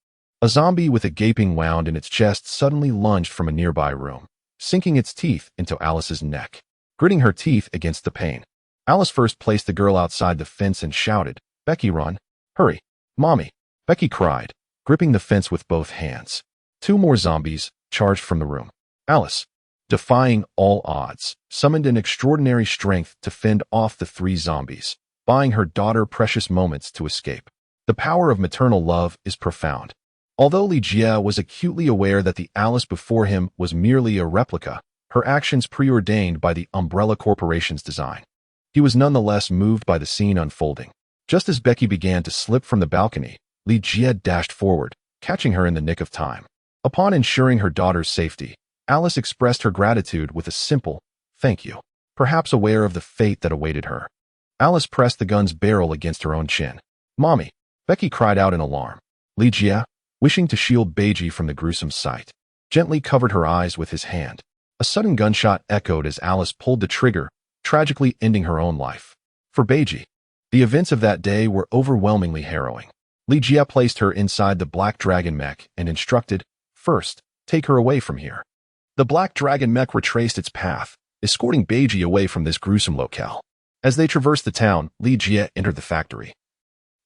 a zombie with a gaping wound in its chest suddenly lunged from a nearby room, sinking its teeth into Alice's neck. Gritting her teeth against the pain, Alice first placed the girl outside the fence and shouted, "Becky, run! Hurry! Mommy!" Becky cried, gripping the fence with both hands. 2 more zombies charged from the room. Alice, defying all odds, summoned an extraordinary strength to fend off the 3 zombies, buying her daughter precious moments to escape. The power of maternal love is profound. Although Li Jie was acutely aware that the Alice before him was merely a replica, her actions preordained by the Umbrella Corporation's design, he was nonetheless moved by the scene unfolding. Just as Becky began to slip from the balcony, Li Jie dashed forward, catching her in the nick of time. Upon ensuring her daughter's safety, Alice expressed her gratitude with a simple, "Thank you," perhaps aware of the fate that awaited her. Alice pressed the gun's barrel against her own chin. "Mommy!" Becky cried out in alarm. Li Jie, wishing to shield Beiji from the gruesome sight, gently covered her eyes with his hand. A sudden gunshot echoed as Alice pulled the trigger, tragically ending her own life. For Beiji, the events of that day were overwhelmingly harrowing. Li Jie placed her inside the Black Dragon mech and instructed, "First, take her away from here." The Black Dragon mech retraced its path, escorting Beiji away from this gruesome locale. As they traversed the town, Li Jie entered the factory,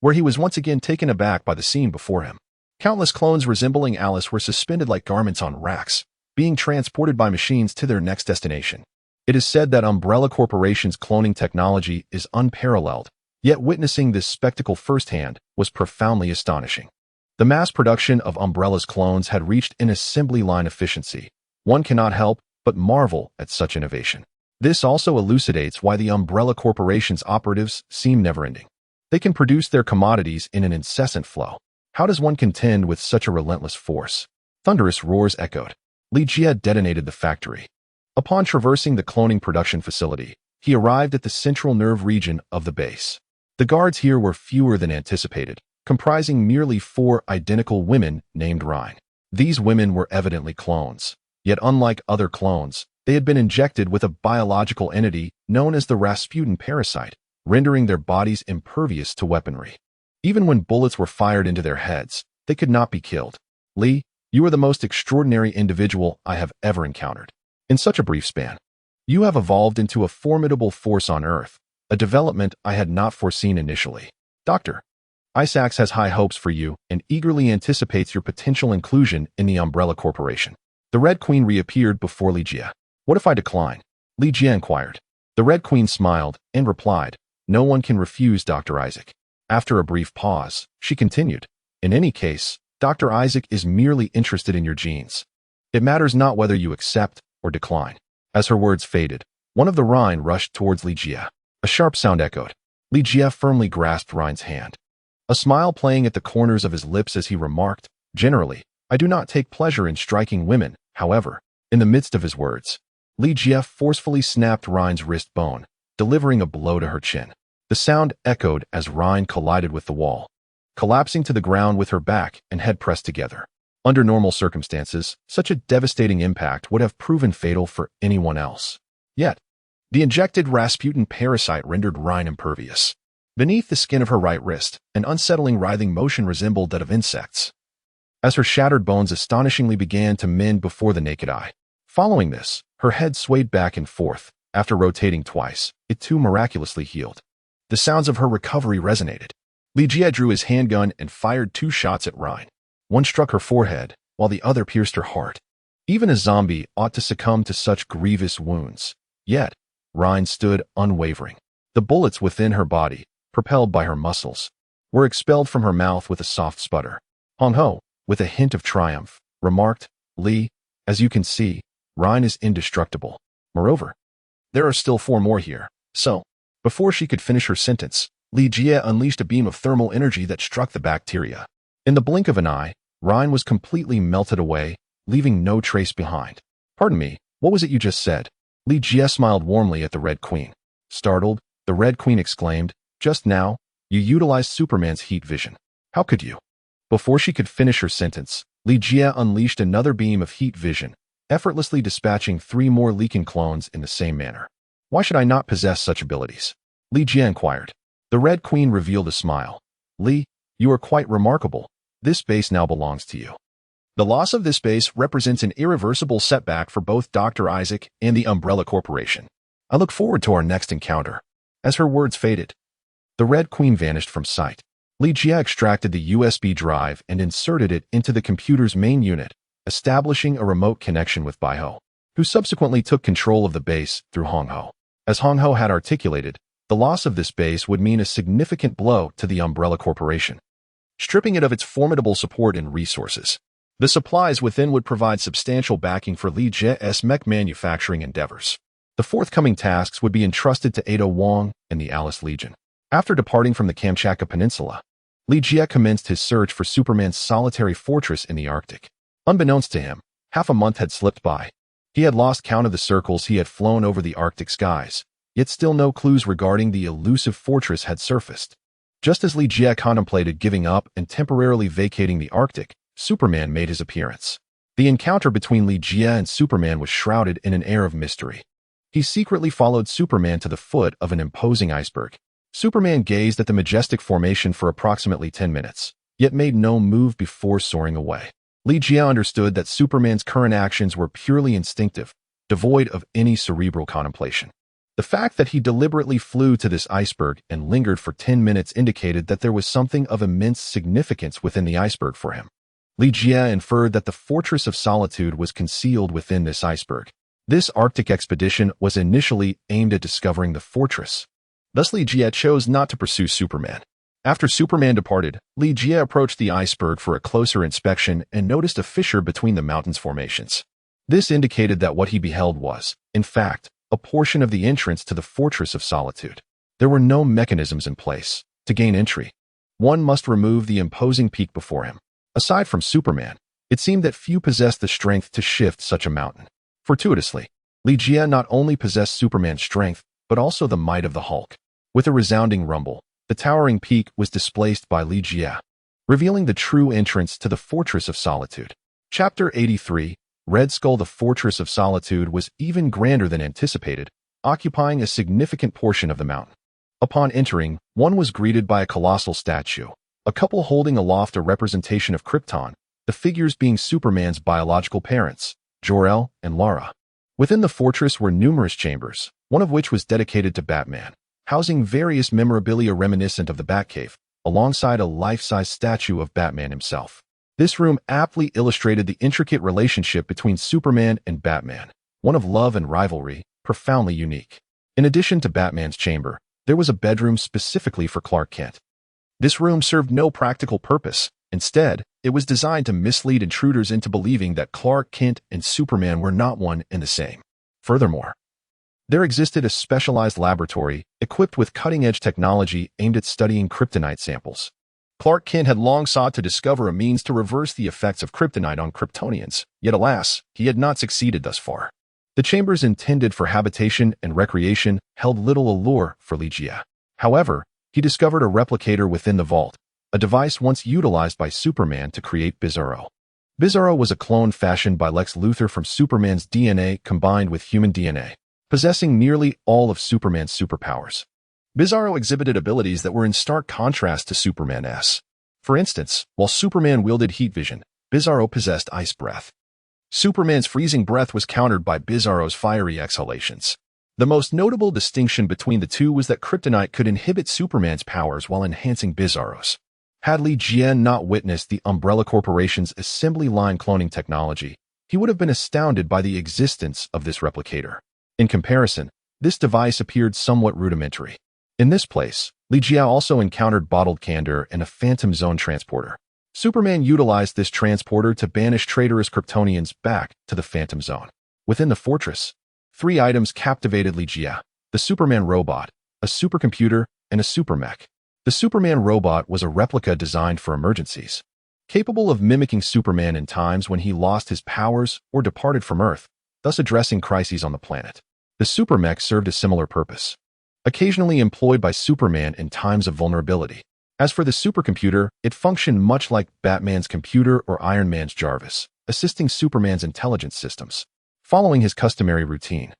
where he was once again taken aback by the scene before him. Countless clones resembling Alice were suspended like garments on racks, being transported by machines to their next destination. It is said that Umbrella Corporation's cloning technology is unparalleled, yet witnessing this spectacle firsthand was profoundly astonishing. The mass production of Umbrella's clones had reached an assembly line efficiency. One cannot help but marvel at such innovation. This also elucidates why the Umbrella Corporation's operatives seem never-ending. They can produce their commodities in an incessant flow. How does one contend with such a relentless force? Thunderous roars echoed. Li Jie detonated the factory. Upon traversing the cloning production facility, he arrived at the central nerve region of the base. The guards here were fewer than anticipated, comprising merely 4 identical women named Rhine. These women were evidently clones, yet unlike other clones, they had been injected with a biological entity known as the Rasputin parasite, rendering their bodies impervious to weaponry. Even when bullets were fired into their heads, they could not be killed. Li, you are the most extraordinary individual I have ever encountered. In such a brief span, you have evolved into a formidable force on Earth, a development I had not foreseen initially. Dr. Isaacs has high hopes for you and eagerly anticipates your potential inclusion in the Umbrella Corporation. The Red Queen reappeared before Li Jie. What if I decline? Li Jie inquired. The Red Queen smiled and replied, "No one can refuse Dr. Isaac." After a brief pause, she continued, "In any case, Dr. Isaac is merely interested in your genes. It matters not whether you accept or decline." As her words faded, one of the Rhine rushed towards Li Jie. A sharp sound echoed. Li Jie firmly grasped Rhine's hand, a smile playing at the corners of his lips as he remarked, "Generally, I do not take pleasure in striking women, however." In the midst of his words, Li Jie forcefully snapped Rhine's wrist bone, delivering a blow to her chin. The sound echoed as Rhine collided with the wall, collapsing to the ground with her back and head pressed together. Under normal circumstances, such a devastating impact would have proven fatal for anyone else. Yet, the injected Rasputin parasite rendered Rhine impervious. Beneath the skin of her right wrist, an unsettling writhing motion resembled that of insects, as her shattered bones astonishingly began to mend before the naked eye. Following this, her head swayed back and forth. After rotating twice, it too miraculously healed. The sounds of her recovery resonated. Li Jie drew his handgun and fired 2 shots at Rhine. One struck her forehead, while the other pierced her heart. Even a zombie ought to succumb to such grievous wounds. Yet, Rhine stood unwavering. The bullets within her body, propelled by her muscles, were expelled from her mouth with a soft sputter. Hong Ho, with a hint of triumph, remarked, "Li, as you can see, Rhine is indestructible. Moreover, there are still 4 more here." So, before she could finish her sentence, Li Jie unleashed a beam of thermal energy that struck the bacteria. In the blink of an eye, Rhine was completely melted away, leaving no trace behind. "Pardon me, what was it you just said?" Li Jie smiled warmly at the Red Queen. Startled, the Red Queen exclaimed, "Just now, you utilized Superman's heat vision. How could you?" Before she could finish her sentence, Li Jie unleashed another beam of heat vision, effortlessly dispatching 3 more Leakin clones in the same manner. "Why should I not possess such abilities?" Li Jie inquired. The Red Queen revealed a smile. "Li, you are quite remarkable. This base now belongs to you. The loss of this base represents an irreversible setback for both Dr. Isaac and the Umbrella Corporation. I look forward to our next encounter." As her words faded, the Red Queen vanished from sight. Li Jie extracted the USB drive and inserted it into the computer's main unit, establishing a remote connection with Baiho, who subsequently took control of the base through Hong Ho. As Hong Ho had articulated, the loss of this base would mean a significant blow to the Umbrella Corporation, stripping it of its formidable support and resources. The supplies within would provide substantial backing for Li Jie's mech manufacturing endeavors. The forthcoming tasks would be entrusted to Ada Wong and the Alice Legion. After departing from the Kamchatka Peninsula, Li Jie commenced his search for Superman's solitary fortress in the Arctic. Unbeknownst to him, half a month had slipped by. He had lost count of the circles he had flown over the Arctic skies, yet still no clues regarding the elusive fortress had surfaced. Just as Li Jie contemplated giving up and temporarily vacating the Arctic, Superman made his appearance. The encounter between Li Jie and Superman was shrouded in an air of mystery. He secretly followed Superman to the foot of an imposing iceberg. Superman gazed at the majestic formation for approximately 10 minutes, yet made no move before soaring away. Li-Jie understood that Superman's current actions were purely instinctive, devoid of any cerebral contemplation. The fact that he deliberately flew to this iceberg and lingered for 10 minutes indicated that there was something of immense significance within the iceberg for him. Li-Jie inferred that the Fortress of Solitude was concealed within this iceberg. This Arctic expedition was initially aimed at discovering the fortress. Thus, Li-Jie chose not to pursue Superman. After Superman departed, Li-Jie approached the iceberg for a closer inspection and noticed a fissure between the mountain's formations. This indicated that what he beheld was, in fact, a portion of the entrance to the Fortress of Solitude. There were no mechanisms in place. To gain entry, one must remove the imposing peak before him. Aside from Superman, it seemed that few possessed the strength to shift such a mountain. Fortuitously, Li-Jie not only possessed Superman's strength, but also the might of the Hulk. With a resounding rumble, the towering peak was displaced by Li-Jie, revealing the true entrance to the Fortress of Solitude. Chapter 83, Red Skull. The Fortress of Solitude was even grander than anticipated, occupying a significant portion of the mountain. Upon entering, one was greeted by a colossal statue, a couple holding aloft a representation of Krypton, the figures being Superman's biological parents, Jor-El and Lara. Within the fortress were numerous chambers, one of which was dedicated to Batman, housing various memorabilia reminiscent of the Batcave, alongside a life-size statue of Batman himself. This room aptly illustrated the intricate relationship between Superman and Batman, one of love and rivalry, profoundly unique. In addition to Batman's chamber, there was a bedroom specifically for Clark Kent. This room served no practical purpose. Instead, it was designed to mislead intruders into believing that Clark Kent and Superman were not one and the same. Furthermore, there existed a specialized laboratory equipped with cutting-edge technology aimed at studying kryptonite samples. Clark Kent had long sought to discover a means to reverse the effects of kryptonite on Kryptonians, yet alas, he had not succeeded thus far. The chambers intended for habitation and recreation held little allure for Li-Jie. However, he discovered a replicator within the vault, a device once utilized by Superman to create Bizarro. Bizarro was a clone fashioned by Lex Luthor from Superman's DNA combined with human DNA, possessing nearly all of Superman's superpowers. Bizarro exhibited abilities that were in stark contrast to Superman's. For instance, while Superman wielded heat vision, Bizarro possessed ice breath. Superman's freezing breath was countered by Bizarro's fiery exhalations. The most notable distinction between the two was that kryptonite could inhibit Superman's powers while enhancing Bizarro's. Had Li-Jie not witnessed the Umbrella Corporation's assembly line cloning technology, he would have been astounded by the existence of this replicator. In comparison, this device appeared somewhat rudimentary. In this place, Li-Jie also encountered bottled candor and a Phantom Zone transporter. Superman utilized this transporter to banish traitorous Kryptonians back to the Phantom Zone. Within the fortress, 3 items captivated Li-Jie: the Superman robot, a supercomputer, and a supermech. The Superman robot was a replica designed for emergencies, capable of mimicking Superman in times when he lost his powers or departed from Earth, thus addressing crises on the planet. The supermech served a similar purpose, occasionally employed by Superman in times of vulnerability. As for the supercomputer, it functioned much like Batman's computer or Iron Man's Jarvis, assisting Superman's intelligence systems. Following his customary routine,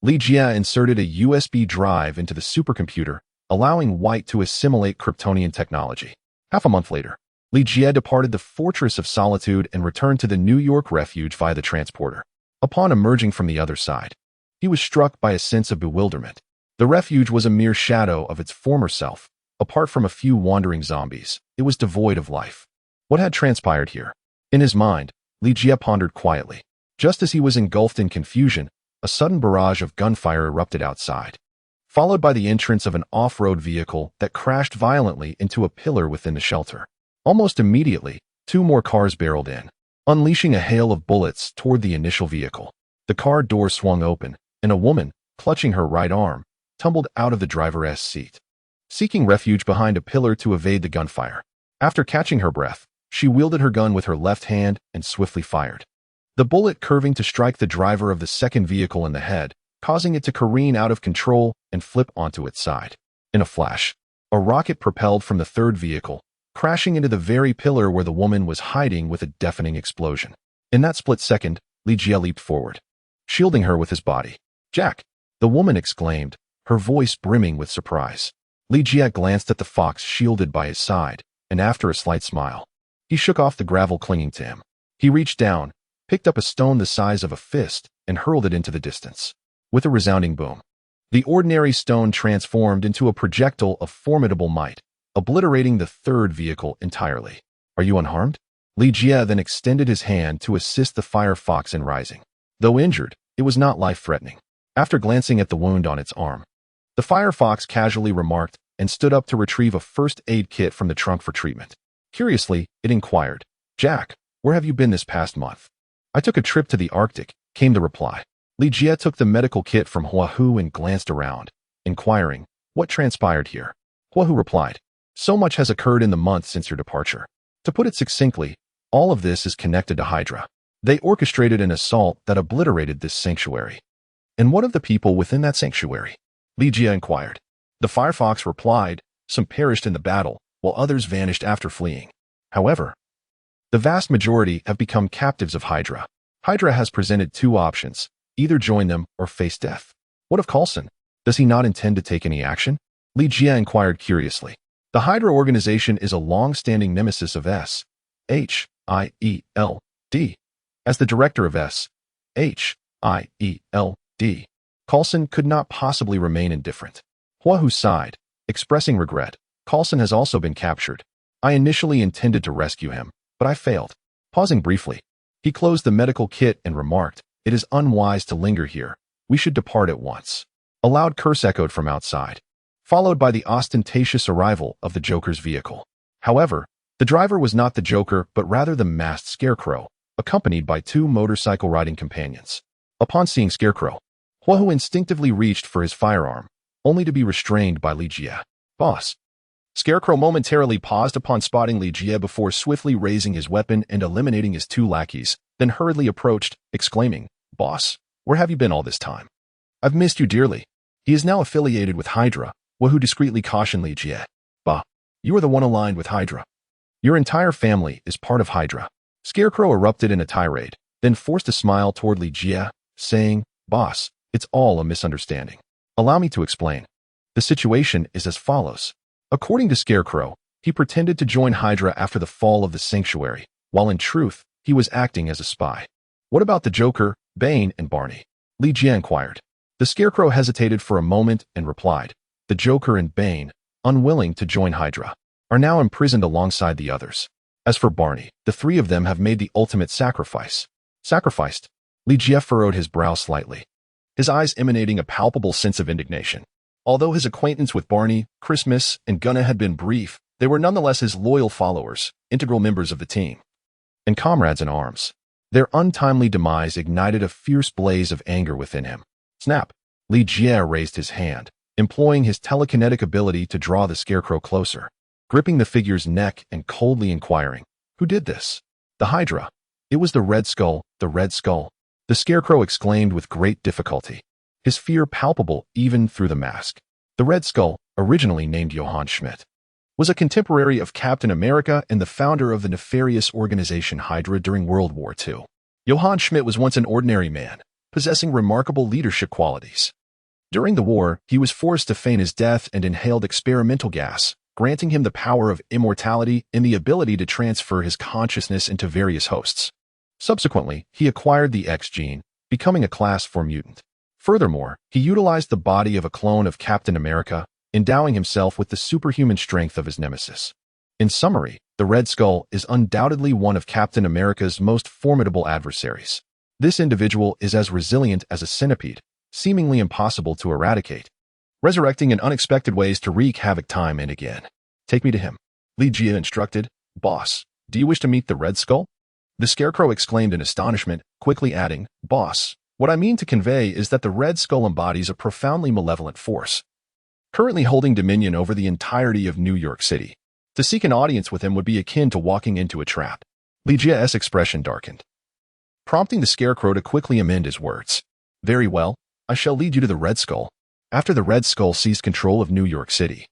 Li-Jie inserted a USB drive into the supercomputer, allowing White to assimilate Kryptonian technology. Half a month later, Li-Jie departed the Fortress of Solitude and returned to the New York refuge via the transporter. Upon emerging from the other side, he was struck by a sense of bewilderment. The refuge was a mere shadow of its former self. Apart from a few wandering zombies, it was devoid of life. What had transpired here? In his mind, Li-Jie pondered quietly. Just as he was engulfed in confusion, a sudden barrage of gunfire erupted outside, followed by the entrance of an off-road vehicle that crashed violently into a pillar within the shelter. Almost immediately, 2 more cars barreled in, unleashing a hail of bullets toward the initial vehicle. The car door swung open, and a woman, clutching her right arm, tumbled out of the driver's seat, seeking refuge behind a pillar to evade the gunfire. After catching her breath, she wielded her gun with her left hand and swiftly fired, the bullet curving to strike the driver of the second vehicle in the head, causing it to careen out of control and flip onto its side. In a flash, a rocket propelled from the third vehicle, crashing into the very pillar where the woman was hiding with a deafening explosion. In that split second, Li-Jie leaped forward, shielding her with his body. "Jack!" the woman exclaimed, her voice brimming with surprise. Li Jie glanced at the fox shielded by his side, and after a slight smile, he shook off the gravel clinging to him. He reached down, picked up a stone the size of a fist, and hurled it into the distance. With a resounding boom, the ordinary stone transformed into a projectile of formidable might, obliterating the third vehicle entirely. Are you unharmed? Li Jie then extended his hand to assist the firefox in rising. Though injured, it was not life-threatening. After glancing at the wound on its arm, the firefox casually remarked and stood up to retrieve a first aid kit from the trunk for treatment. Curiously, it inquired, "Jack, where have you been this past month?" "I took a trip to the Arctic," came the reply. Li Jie took the medical kit from Hua Hu and glanced around, inquiring, "What transpired here?" Hua Hu replied, "So much has occurred in the month since your departure. To put it succinctly, all of this is connected to Hydra. They orchestrated an assault that obliterated this sanctuary." "And what of the people within that sanctuary?" Li Jie inquired. The firefox replied, "Some perished in the battle, while others vanished after fleeing. However, the vast majority have become captives of Hydra. Hydra has presented two options, either join them or face death." "What of Coulson? Does he not intend to take any action?" Li Jie inquired curiously. "The Hydra organization is a long-standing nemesis of S.H.I.E.L.D. As the director of S.H.I.E.L.D., Coulson could not possibly remain indifferent." Hua Hu sighed, expressing regret. "Coulson has also been captured. I initially intended to rescue him, but I failed." Pausing briefly, he closed the medical kit and remarked, "It is unwise to linger here. We should depart at once." A loud curse echoed from outside, followed by the ostentatious arrival of the Joker's vehicle. However, the driver was not the Joker, but rather the masked Scarecrow, accompanied by two motorcycle-riding companions. Upon seeing Scarecrow, Hua Hu instinctively reached for his firearm, only to be restrained by Li Jie. "Boss." Scarecrow momentarily paused upon spotting Li Jie before swiftly raising his weapon and eliminating his two lackeys, then hurriedly approached, exclaiming, "Boss, where have you been all this time? I've missed you dearly." He is now affiliated with Hydra, Hua Hu discreetly cautioned Li Jie. "Bah, you are the one aligned with Hydra. Your entire family is part of Hydra." Scarecrow erupted in a tirade, then forced a smile toward Li Jie, saying, "Boss, it's all a misunderstanding. Allow me to explain. The situation is as follows. According to Scarecrow, he pretended to join Hydra after the fall of the sanctuary, while in truth, he was acting as a spy." "What about the Joker, Bane, and Barney?" Li Jie inquired. The Scarecrow hesitated for a moment and replied, "The Joker and Bane, unwilling to join Hydra, are now imprisoned alongside the others. As for Barney, the three of them have made the ultimate sacrifice." "Sacrificed?" Li Jie furrowed his brow slightly, his eyes emanating a palpable sense of indignation. Although his acquaintance with Barney, Christmas, and Gunna had been brief, they were nonetheless his loyal followers, integral members of the team, and comrades in arms. Their untimely demise ignited a fierce blaze of anger within him. Snap! Li Jie raised his hand, employing his telekinetic ability to draw the Scarecrow closer, gripping the figure's neck and coldly inquiring, "Who did this?" "The Hydra. It was the Red Skull, the Red Skull," the Scarecrow exclaimed with great difficulty, his fear palpable even through the mask. The Red Skull, originally named Johann Schmidt, was a contemporary of Captain America and the founder of the nefarious organization Hydra during World War II. Johann Schmidt was once an ordinary man, possessing remarkable leadership qualities. During the war, he was forced to feign his death and inhaled experimental gas, granting him the power of immortality and the ability to transfer his consciousness into various hosts. Subsequently, he acquired the X gene, becoming a Class 4 mutant. Furthermore, he utilized the body of a clone of Captain America, endowing himself with the superhuman strength of his nemesis. In summary, the Red Skull is undoubtedly one of Captain America's most formidable adversaries. This individual is as resilient as a centipede, seemingly impossible to eradicate, resurrecting in unexpected ways to wreak havoc time and again. "Take me to him," Li Jie instructed. "Boss, do you wish to meet the Red Skull?" The Scarecrow exclaimed in astonishment, quickly adding, "Boss, what I mean to convey is that the Red Skull embodies a profoundly malevolent force, currently holding dominion over the entirety of New York City. To seek an audience with him would be akin to walking into a trap." Li Jie's expression darkened, prompting the Scarecrow to quickly amend his words. "Very well, I shall lead you to the Red Skull." After the Red Skull seized control of New York City,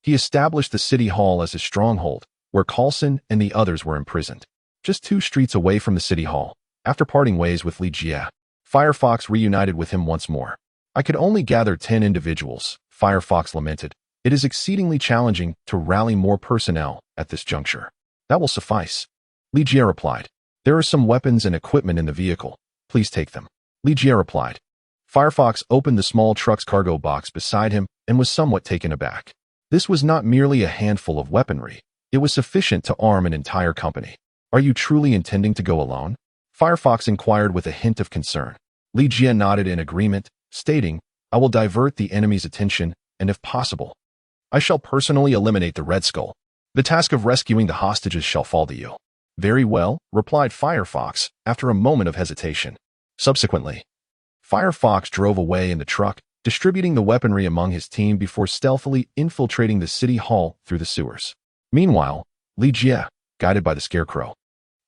he established the City Hall as his stronghold, where Coulson and the others were imprisoned. Just 2 streets away from the City Hall, after parting ways with Li Jie, Firefox reunited with him once more. I could only gather 10 individuals, Firefox lamented. It is exceedingly challenging to rally more personnel at this juncture. That will suffice. Li Jie replied. There are some weapons and equipment in the vehicle. Please take them. Li Jie replied. Firefox opened the small truck's cargo box beside him and was somewhat taken aback. This was not merely a handful of weaponry. It was sufficient to arm an entire company. Are you truly intending to go alone? Firefox inquired with a hint of concern. Li Jie nodded in agreement, stating, I will divert the enemy's attention, and if possible, I shall personally eliminate the Red Skull. The task of rescuing the hostages shall fall to you. Very well, replied Firefox, after a moment of hesitation. Subsequently, Firefox drove away in the truck, distributing the weaponry among his team before stealthily infiltrating the city hall through the sewers. Meanwhile, Li Jie, guided by the Scarecrow,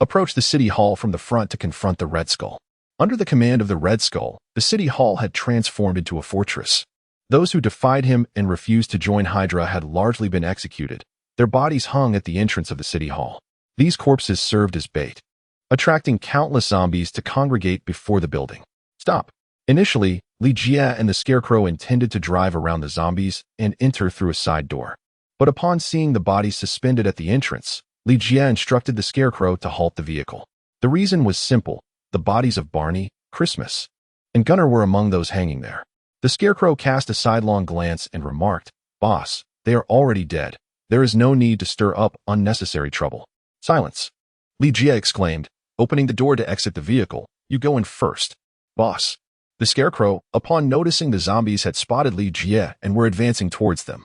approached the city hall from the front to confront the Red Skull. Under the command of the Red Skull, the city hall had transformed into a fortress. Those who defied him and refused to join Hydra had largely been executed. Their bodies hung at the entrance of the city hall. These corpses served as bait, attracting countless zombies to congregate before the building. Stop. Initially, Li Jie and the Scarecrow intended to drive around the zombies and enter through a side door. But upon seeing the bodies suspended at the entrance, Li Jie instructed the Scarecrow to halt the vehicle. The reason was simple. The bodies of Barney, Christmas, and Gunnar were among those hanging there. The Scarecrow cast a sidelong glance and remarked, Boss, they are already dead. There is no need to stir up unnecessary trouble. Silence. Li Jie exclaimed, opening the door to exit the vehicle. You go in first. Boss. The Scarecrow, upon noticing the zombies had spotted Li Jie and were advancing towards them,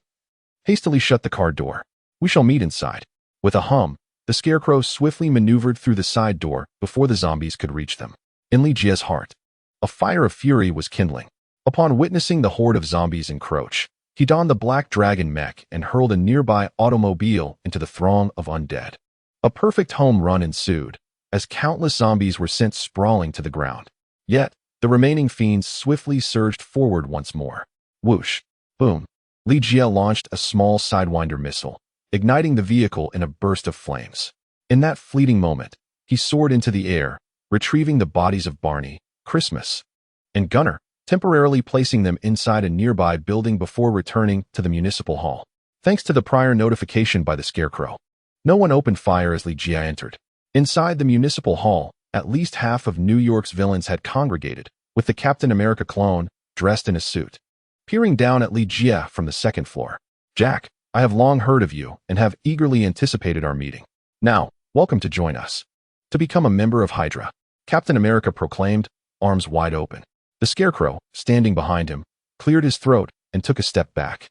hastily shut the car door. We shall meet inside. With a hum, the Scarecrow swiftly maneuvered through the side door before the zombies could reach them. In Li Jie's heart, a fire of fury was kindling. Upon witnessing the horde of zombies encroach, he donned the Black Dragon mech and hurled a nearby automobile into the throng of undead. A perfect home run ensued, as countless zombies were sent sprawling to the ground. Yet, the remaining fiends swiftly surged forward once more. Whoosh! Boom! Li Jie launched a small Sidewinder missile, igniting the vehicle in a burst of flames. In that fleeting moment, he soared into the air, retrieving the bodies of Barney, Christmas, and Gunnar, temporarily placing them inside a nearby building before returning to the municipal hall. Thanks to the prior notification by the Scarecrow, no one opened fire as Li Jie entered. Inside the municipal hall, at least half of New York's villains had congregated, with the Captain America clone, dressed in a suit, peering down at Li Jie from the second floor. Jack, I have long heard of you and have eagerly anticipated our meeting. Now, welcome to join us. To become a member of Hydra, Captain America proclaimed, arms wide open. The Scarecrow, standing behind him, cleared his throat and took a step back.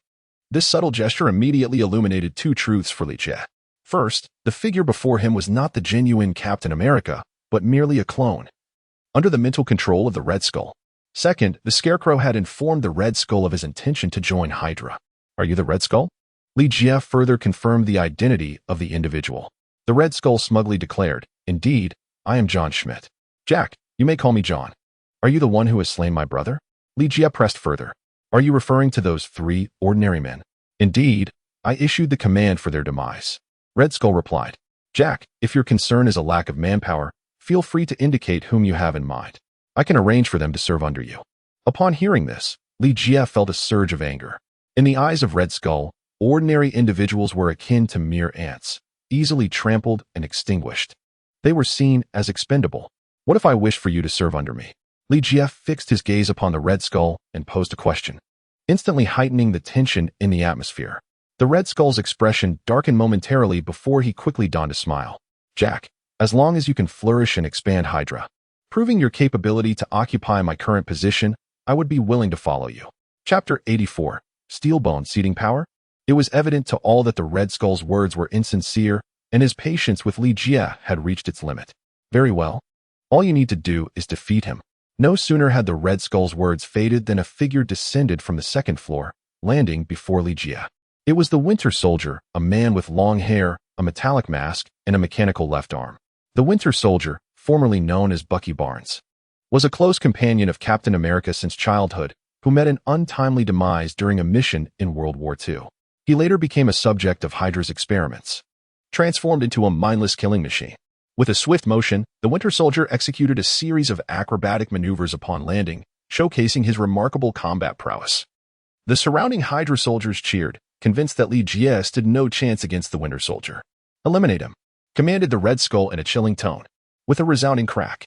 This subtle gesture immediately illuminated two truths for Li Jie. First, the figure before him was not the genuine Captain America, but merely a clone, under the mental control of the Red Skull. Second, the Scarecrow had informed the Red Skull of his intention to join Hydra. Are you the Red Skull? Li Jie further confirmed the identity of the individual. The Red Skull smugly declared, Indeed, I am John Schmidt. Jack, you may call me John. Are you the one who has slain my brother? Li Jie pressed further. Are you referring to those 3 ordinary men? Indeed, I issued the command for their demise. Red Skull replied, Jack, if your concern is a lack of manpower, feel free to indicate whom you have in mind. I can arrange for them to serve under you. Upon hearing this, Li Jie felt a surge of anger. In the eyes of Red Skull, ordinary individuals were akin to mere ants, easily trampled and extinguished. They were seen as expendable. What if I wish for you to serve under me? Li Jie fixed his gaze upon the Red Skull and posed a question, instantly heightening the tension in the atmosphere. The Red Skull's expression darkened momentarily before he quickly donned a smile. Jack, as long as you can flourish and expand Hydra, proving your capability to occupy my current position, I would be willing to follow you. Chapter 84, Steelbone Seeding Power? It was evident to all that the Red Skull's words were insincere, and his patience with Li Jie had reached its limit. Very well. All you need to do is defeat him. No sooner had the Red Skull's words faded than a figure descended from the second floor, landing before Li Jie. It was the Winter Soldier, a man with long hair, a metallic mask, and a mechanical left arm. The Winter Soldier, formerly known as Bucky Barnes, was a close companion of Captain America since childhood, who met an untimely demise during a mission in World War II. He later became a subject of Hydra's experiments, transformed into a mindless killing machine. With a swift motion, the Winter Soldier executed a series of acrobatic maneuvers upon landing, showcasing his remarkable combat prowess. The surrounding Hydra soldiers cheered, convinced that Li Jie stood no chance against the Winter Soldier. "Eliminate him," commanded the Red Skull in a chilling tone. With a resounding crack,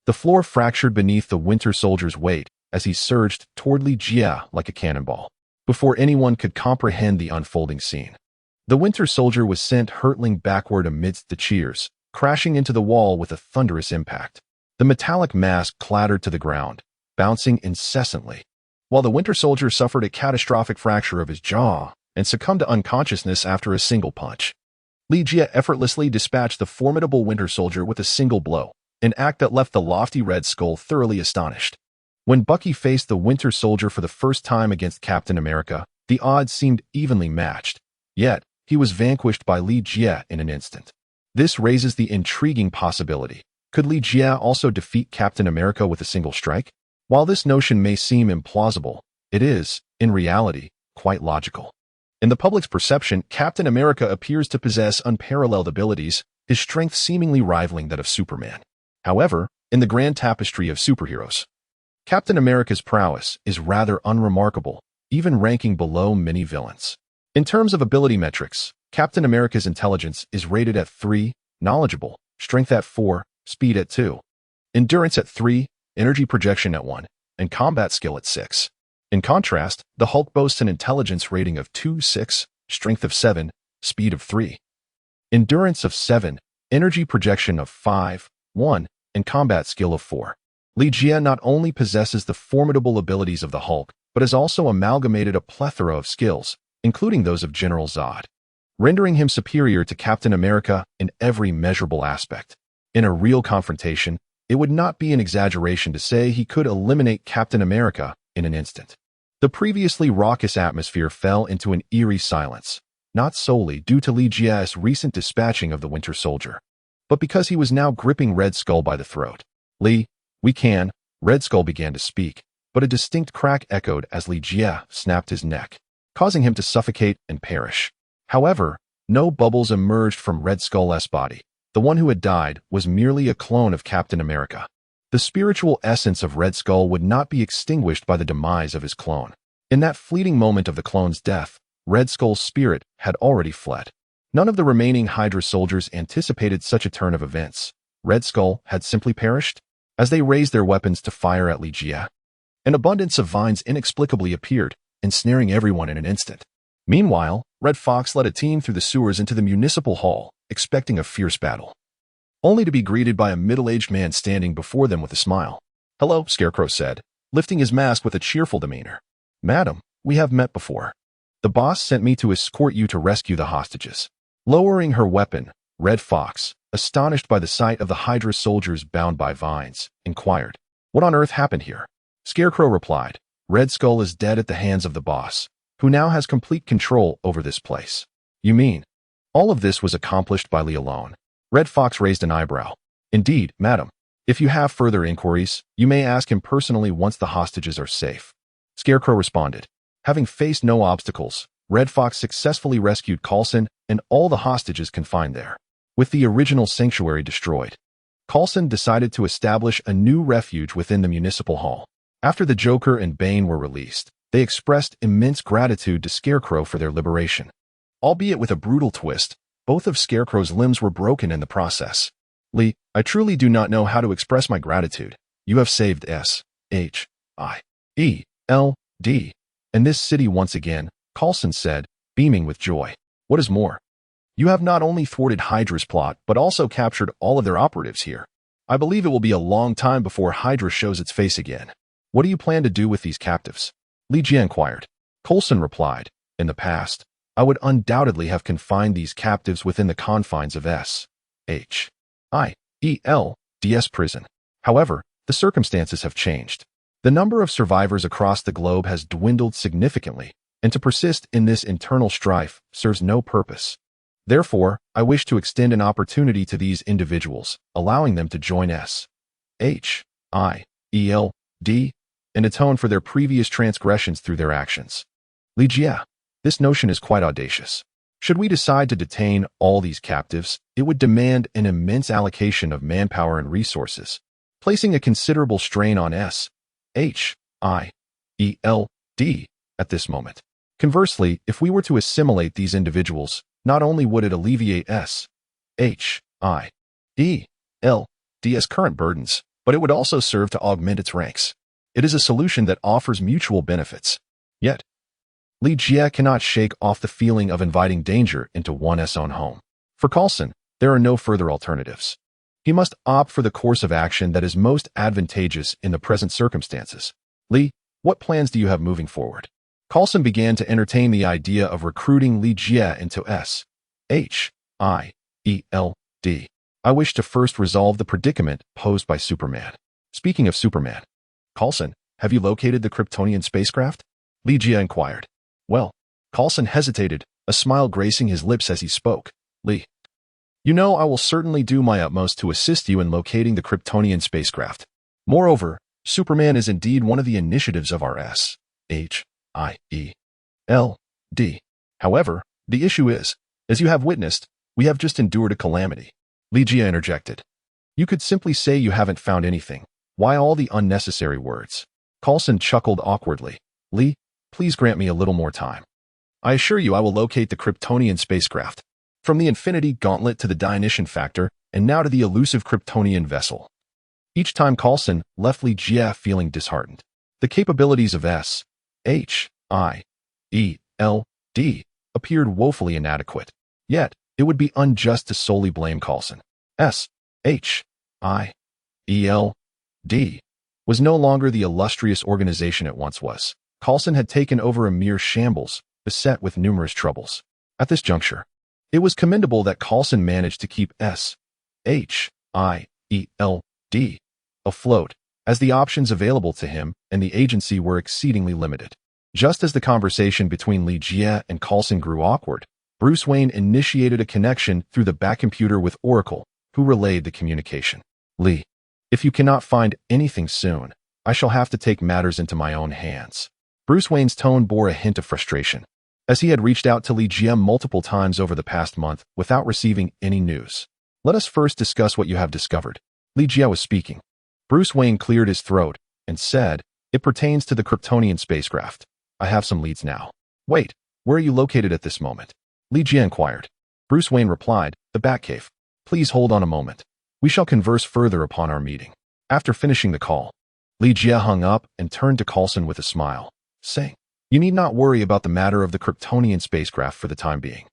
the floor fractured beneath the Winter Soldier's weight as he surged toward Li Jie like a cannonball. Before anyone could comprehend the unfolding scene, the Winter Soldier was sent hurtling backward amidst the cheers, crashing into the wall with a thunderous impact. The metallic mask clattered to the ground, bouncing incessantly, while the Winter Soldier suffered a catastrophic fracture of his jaw and succumbed to unconsciousness after a single punch. Li Jie effortlessly dispatched the formidable Winter Soldier with a single blow, an act that left the lofty Red Skull thoroughly astonished. When Bucky faced the Winter Soldier for the first time against Captain America, the odds seemed evenly matched, yet he was vanquished by Li Jie in an instant. This raises the intriguing possibility. Could Li Jie also defeat Captain America with a single strike? While this notion may seem implausible, it is, in reality, quite logical. In the public's perception, Captain America appears to possess unparalleled abilities, his strength seemingly rivaling that of Superman. However, in the grand tapestry of superheroes, Captain America's prowess is rather unremarkable, even ranking below many villains. In terms of ability metrics, Captain America's intelligence is rated at 3, knowledgeable, strength at 4, speed at 2, endurance at 3, energy projection at 1, and combat skill at 6. In contrast, the Hulk boasts an intelligence rating of 2, 6, strength of 7, speed of 3, endurance of 7, energy projection of 5, 1, and combat skill of 4. Li Jie not only possesses the formidable abilities of the Hulk, but has also amalgamated a plethora of skills, including those of General Zod, rendering him superior to Captain America in every measurable aspect. In a real confrontation, it would not be an exaggeration to say he could eliminate Captain America in an instant. The previously raucous atmosphere fell into an eerie silence, not solely due to Li Jie's recent dispatching of the Winter Soldier, but because he was now gripping Red Skull by the throat. "Li, we can," Red Skull began to speak, but a distinct crack echoed as Li Jie snapped his neck, causing him to suffocate and perish. However, no bubbles emerged from Red Skull's body. The one who had died was merely a clone of Captain America. The spiritual essence of Red Skull would not be extinguished by the demise of his clone. In that fleeting moment of the clone's death, Red Skull's spirit had already fled. None of the remaining Hydra soldiers anticipated such a turn of events. Red Skull had simply perished. As they raised their weapons to fire at Li Jie, an abundance of vines inexplicably appeared, ensnaring everyone in an instant. Meanwhile, Red Fox led a team through the sewers into the municipal hall, expecting a fierce battle, only to be greeted by a middle-aged man standing before them with a smile. "Hello," Scarecrow said, lifting his mask with a cheerful demeanor. "Madam, we have met before. The boss sent me to escort you to rescue the hostages." Lowering her weapon, Red Fox, astonished by the sight of the Hydra soldiers bound by vines, inquired, "What on earth happened here?" Scarecrow replied, "Red Skull is dead at the hands of the boss, who now has complete control over this place." "You mean all of this was accomplished by Li alone?" Red Fox raised an eyebrow. "Indeed, madam. If you have further inquiries, you may ask him personally once the hostages are safe." Scarecrow responded. Having faced no obstacles, Red Fox successfully rescued Coulson and all the hostages confined there. With the original sanctuary destroyed, Coulson decided to establish a new refuge within the municipal hall. After the Joker and Bane were released, they expressed immense gratitude to Scarecrow for their liberation. Albeit with a brutal twist, both of Scarecrow's limbs were broken in the process. "Li, I truly do not know how to express my gratitude. You have saved S.H.I.E.L.D. and this city once again," Coulson said, beaming with joy. "What is more, you have not only thwarted Hydra's plot, but also captured all of their operatives here. I believe it will be a long time before Hydra shows its face again. What do you plan to do with these captives?" Li Jie inquired. Coulson replied, "In the past, I would undoubtedly have confined these captives within the confines of S.H.I.E.L.D.'s prison. However, the circumstances have changed. The number of survivors across the globe has dwindled significantly, and to persist in this internal strife serves no purpose. Therefore, I wish to extend an opportunity to these individuals, allowing them to join S.H.I.E.L.D. and atone for their previous transgressions through their actions." Li Jie, this notion is quite audacious. Should we decide to detain all these captives, it would demand an immense allocation of manpower and resources, placing a considerable strain on at this moment. Conversely, if we were to assimilate these individuals, not only would it alleviate SHIELD's current burdens, but it would also serve to augment its ranks. It is a solution that offers mutual benefits. Yet, Li Jie cannot shake off the feeling of inviting danger into one's own home. For Coulson, there are no further alternatives. He must opt for the course of action that is most advantageous in the present circumstances. Li, what plans do you have moving forward? Coulson began to entertain the idea of recruiting Li Jie into SHIELD. I wish to first resolve the predicament posed by Superman. Speaking of Superman, Coulson, have you located the Kryptonian spacecraft? Li Jie inquired. Well, Coulson hesitated, a smile gracing his lips as he spoke. Li, you know I will certainly do my utmost to assist you in locating the Kryptonian spacecraft. Moreover, Superman is indeed one of the initiatives of our SHIELD. However, the issue is, as you have witnessed, we have just endured a calamity. Li Jie interjected. You could simply say you haven't found anything. Why all the unnecessary words? Coulson chuckled awkwardly. Li, please grant me a little more time. I assure you I will locate the Kryptonian spacecraft. From the Infinity Gauntlet to the Dionysian Factor, and now to the elusive Kryptonian vessel. Each time Coulson left Li Jie feeling disheartened. The capabilities of SHIELD appeared woefully inadequate. Yet, it would be unjust to solely blame Coulson. SHIELD was no longer the illustrious organization it once was. Coulson had taken over a mere shambles, beset with numerous troubles. At this juncture, it was commendable that Coulson managed to keep SHIELD afloat, as the options available to him and the agency were exceedingly limited. Just as the conversation between Li Jie and Coulson grew awkward, Bruce Wayne initiated a connection through the back computer with Oracle, who relayed the communication. Li, if you cannot find anything soon, I shall have to take matters into my own hands. Bruce Wayne's tone bore a hint of frustration, as he had reached out to Li Jie multiple times over the past month without receiving any news. Let us first discuss what you have discovered. Li Jie was speaking. Bruce Wayne cleared his throat and said, it pertains to the Kryptonian spacecraft. I have some leads now. Wait, where are you located at this moment? Li Jie inquired. Bruce Wayne replied, the Batcave. Please hold on a moment. We shall converse further upon our meeting. After finishing the call, Li Jie hung up and turned to Coulson with a smile, saying, you need not worry about the matter of the Kryptonian spacecraft for the time being.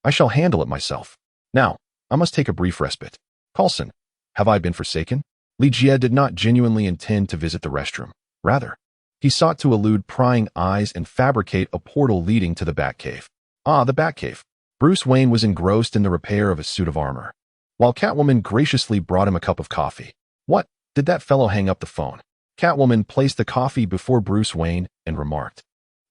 I shall handle it myself. Now, I must take a brief respite. Coulson, have I been forsaken? Li Jie did not genuinely intend to visit the restroom. Rather, he sought to elude prying eyes and fabricate a portal leading to the Batcave. Ah, the Batcave. Bruce Wayne was engrossed in the repair of a suit of armor, while Catwoman graciously brought him a cup of coffee. What? Did that fellow hang up the phone? Catwoman placed the coffee before Bruce Wayne and remarked,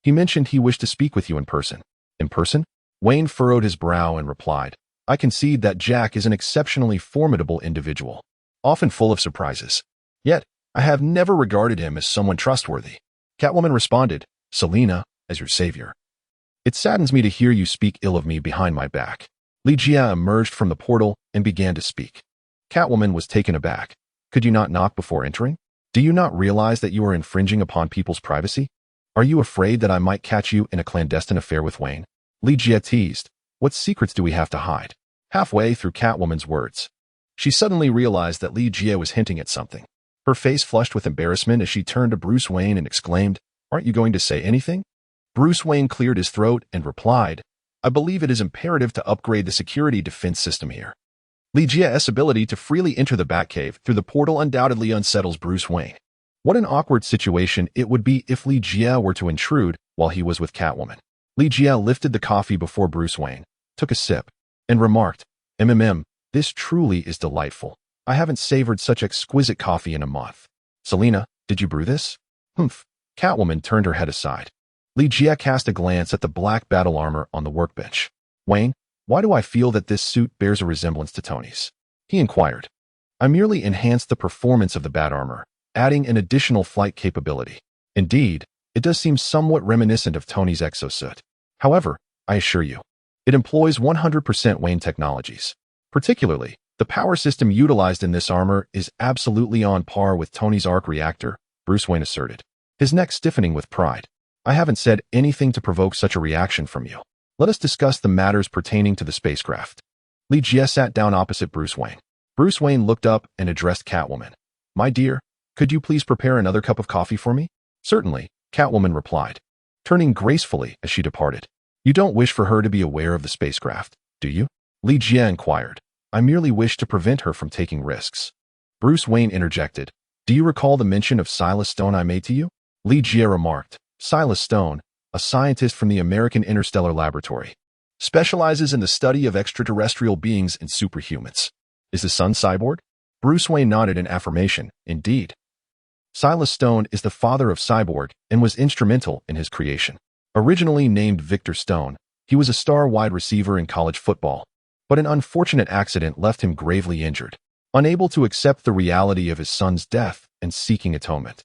he mentioned he wished to speak with you in person. In person? Wayne furrowed his brow and replied, I concede that Jack is an exceptionally formidable individual, often full of surprises. Yet, I have never regarded him as someone trustworthy. Catwoman responded, Selina, as your savior. It saddens me to hear you speak ill of me behind my back. Li Jie emerged from the portal and began to speak. Catwoman was taken aback. Could you not knock before entering? Do you not realize that you are infringing upon people's privacy? Are you afraid that I might catch you in a clandestine affair with Wayne? Li Jie teased. What secrets do we have to hide? Halfway through Catwoman's words, she suddenly realized that Li Jie was hinting at something. Her face flushed with embarrassment as she turned to Bruce Wayne and exclaimed, aren't you going to say anything? Bruce Wayne cleared his throat and replied, I believe it is imperative to upgrade the security defense system here. Li Jie's ability to freely enter the Batcave through the portal undoubtedly unsettles Bruce Wayne. What an awkward situation it would be if Li Jie were to intrude while he was with Catwoman. Li Jie lifted the coffee before Bruce Wayne, took a sip, and remarked, this truly is delightful. I haven't savored such exquisite coffee in a month. Selina, did you brew this? Humph. Catwoman turned her head aside. Li Jie cast a glance at the black battle armor on the workbench. Wayne, why do I feel that this suit bears a resemblance to Tony's? He inquired. I merely enhanced the performance of the bat armor, adding an additional flight capability. Indeed, it does seem somewhat reminiscent of Tony's exosuit. However, I assure you, it employs 100% Wayne technologies. Particularly, the power system utilized in this armor is absolutely on par with Tony's arc reactor, Bruce Wayne asserted, his neck stiffening with pride. I haven't said anything to provoke such a reaction from you. Let us discuss the matters pertaining to the spacecraft. Li Jie sat down opposite Bruce Wayne. Bruce Wayne looked up and addressed Catwoman. My dear, could you please prepare another cup of coffee for me? Certainly, Catwoman replied, turning gracefully as she departed. You don't wish for her to be aware of the spacecraft, do you? Li Jie inquired. I merely wish to prevent her from taking risks. Bruce Wayne interjected. Do you recall the mention of Silas Stone I made to you? Li Jie remarked. Silas Stone, a scientist from the American Interstellar Laboratory, specializes in the study of extraterrestrial beings and superhumans. Is the son cyborg? Bruce Wayne nodded in affirmation. Indeed. Silas Stone is the father of Cyborg and was instrumental in his creation. Originally named Victor Stone, he was a star wide receiver in college football, but an unfortunate accident left him gravely injured, unable to accept the reality of his son's death and seeking atonement.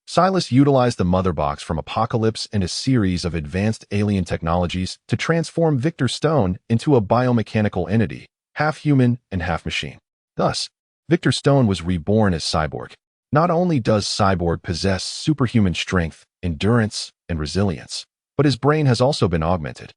Silas utilized the mother box from Apocalypse and a series of advanced alien technologies to transform Victor Stone into a biomechanical entity, half human and half machine. Thus, Victor Stone was reborn as Cyborg. Not only does Cyborg possess superhuman strength, endurance, and resilience, but his brain has also been augmented,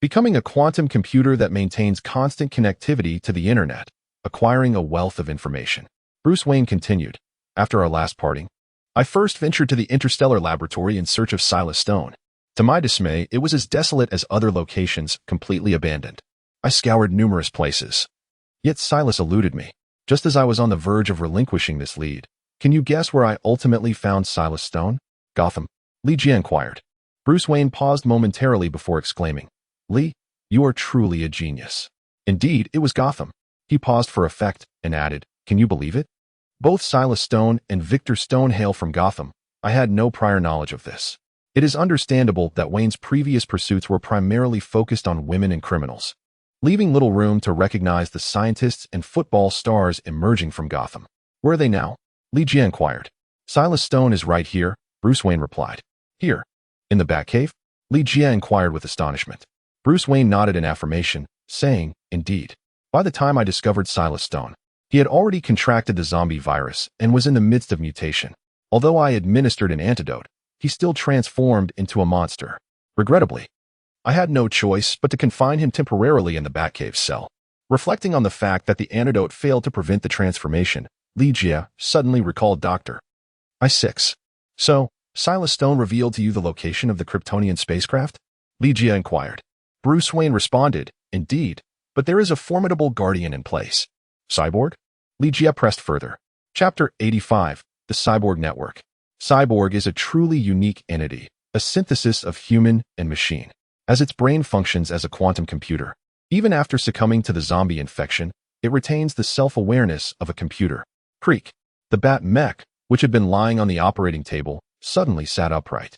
becoming a quantum computer that maintains constant connectivity to the internet, acquiring a wealth of information. Bruce Wayne continued, after our last parting, I first ventured to the Interstellar Laboratory in search of Silas Stone. To my dismay, it was as desolate as other locations, completely abandoned. I scoured numerous places. Yet Silas eluded me, just as I was on the verge of relinquishing this lead. Can you guess where I ultimately found Silas Stone? Gotham. Li Jie inquired. Bruce Wayne paused momentarily before exclaiming, Li, you are truly a genius. Indeed, it was Gotham. He paused for effect and added, can you believe it? Both Silas Stone and Victor Stone hail from Gotham. I had no prior knowledge of this. It is understandable that Wayne's previous pursuits were primarily focused on women and criminals, leaving little room to recognize the scientists and football stars emerging from Gotham. Where are they now? Li Jie inquired. Silas Stone is right here, Bruce Wayne replied. Here? In the Batcave? Li Jie inquired with astonishment. Bruce Wayne nodded in affirmation, saying, Indeed. By the time I discovered Silas Stone, he had already contracted the zombie virus and was in the midst of mutation. Although I administered an antidote, he still transformed into a monster. Regrettably, I had no choice but to confine him temporarily in the Batcave cell. Reflecting on the fact that the antidote failed to prevent the transformation, Li Jie suddenly recalled Dr. I-6. So, Silas Stone revealed to you the location of the Kryptonian spacecraft? Li Jie inquired. Bruce Wayne responded, Indeed, but there is a formidable guardian in place. Cyborg? Li Jie pressed further. Chapter 85, The Cyborg Network. Cyborg is a truly unique entity, a synthesis of human and machine, as its brain functions as a quantum computer. Even after succumbing to the zombie infection, it retains the self-awareness of a computer. Creak. The Bat Mech, which had been lying on the operating table, suddenly sat upright.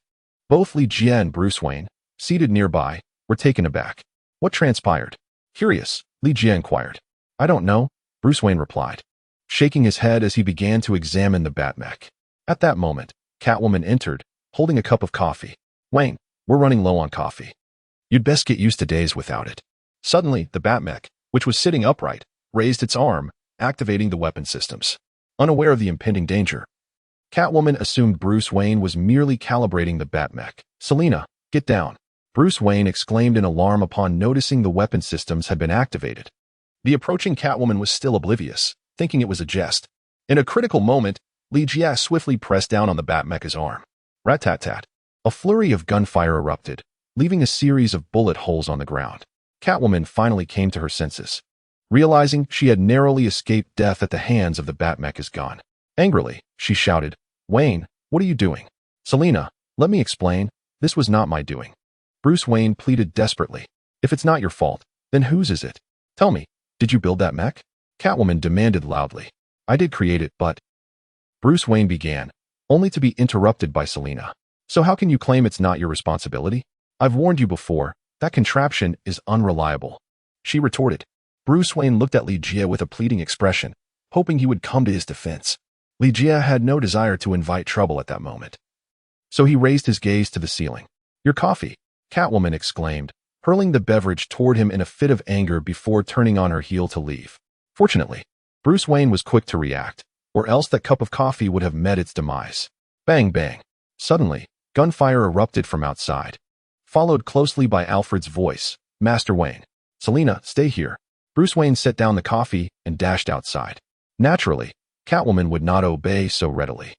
Both Li Jie and Bruce Wayne, seated nearby, were taken aback. What transpired? Curious, Li Jie inquired. I don't know, Bruce Wayne replied, shaking his head as he began to examine the Batmech. At that moment, Catwoman entered, holding a cup of coffee. Wayne, we're running low on coffee. You'd best get used to days without it. Suddenly, the Batmech, which was sitting upright, raised its arm, activating the weapon systems. Unaware of the impending danger, Catwoman assumed Bruce Wayne was merely calibrating the Batmech. Selina, get down. Bruce Wayne exclaimed in alarm upon noticing the weapon systems had been activated. The approaching Catwoman was still oblivious, thinking it was a jest. In a critical moment, Li Jie swiftly pressed down on the Batmech's arm. Rat-tat-tat. A flurry of gunfire erupted, leaving a series of bullet holes on the ground. Catwoman finally came to her senses. Realizing she had narrowly escaped death at the hands of the Batmech is gone. Angrily, she shouted, Wayne, what are you doing? Selina, let me explain. This was not my doing. Bruce Wayne pleaded desperately. If it's not your fault, then whose is it? Tell me, did you build that mech? Catwoman demanded loudly. I did create it, but... Bruce Wayne began, only to be interrupted by Selina. So how can you claim it's not your responsibility? I've warned you before, that contraption is unreliable. She retorted. Bruce Wayne looked at Li Jie with a pleading expression, hoping he would come to his defense. Li Jie had no desire to invite trouble at that moment. So he raised his gaze to the ceiling. Your coffee, Catwoman exclaimed, hurling the beverage toward him in a fit of anger before turning on her heel to leave. Fortunately, Bruce Wayne was quick to react, or else that cup of coffee would have met its demise. Bang bang. Suddenly, gunfire erupted from outside, followed closely by Alfred's voice. Master Wayne. Selina, stay here. Bruce Wayne set down the coffee and dashed outside. Naturally, Catwoman would not obey so readily.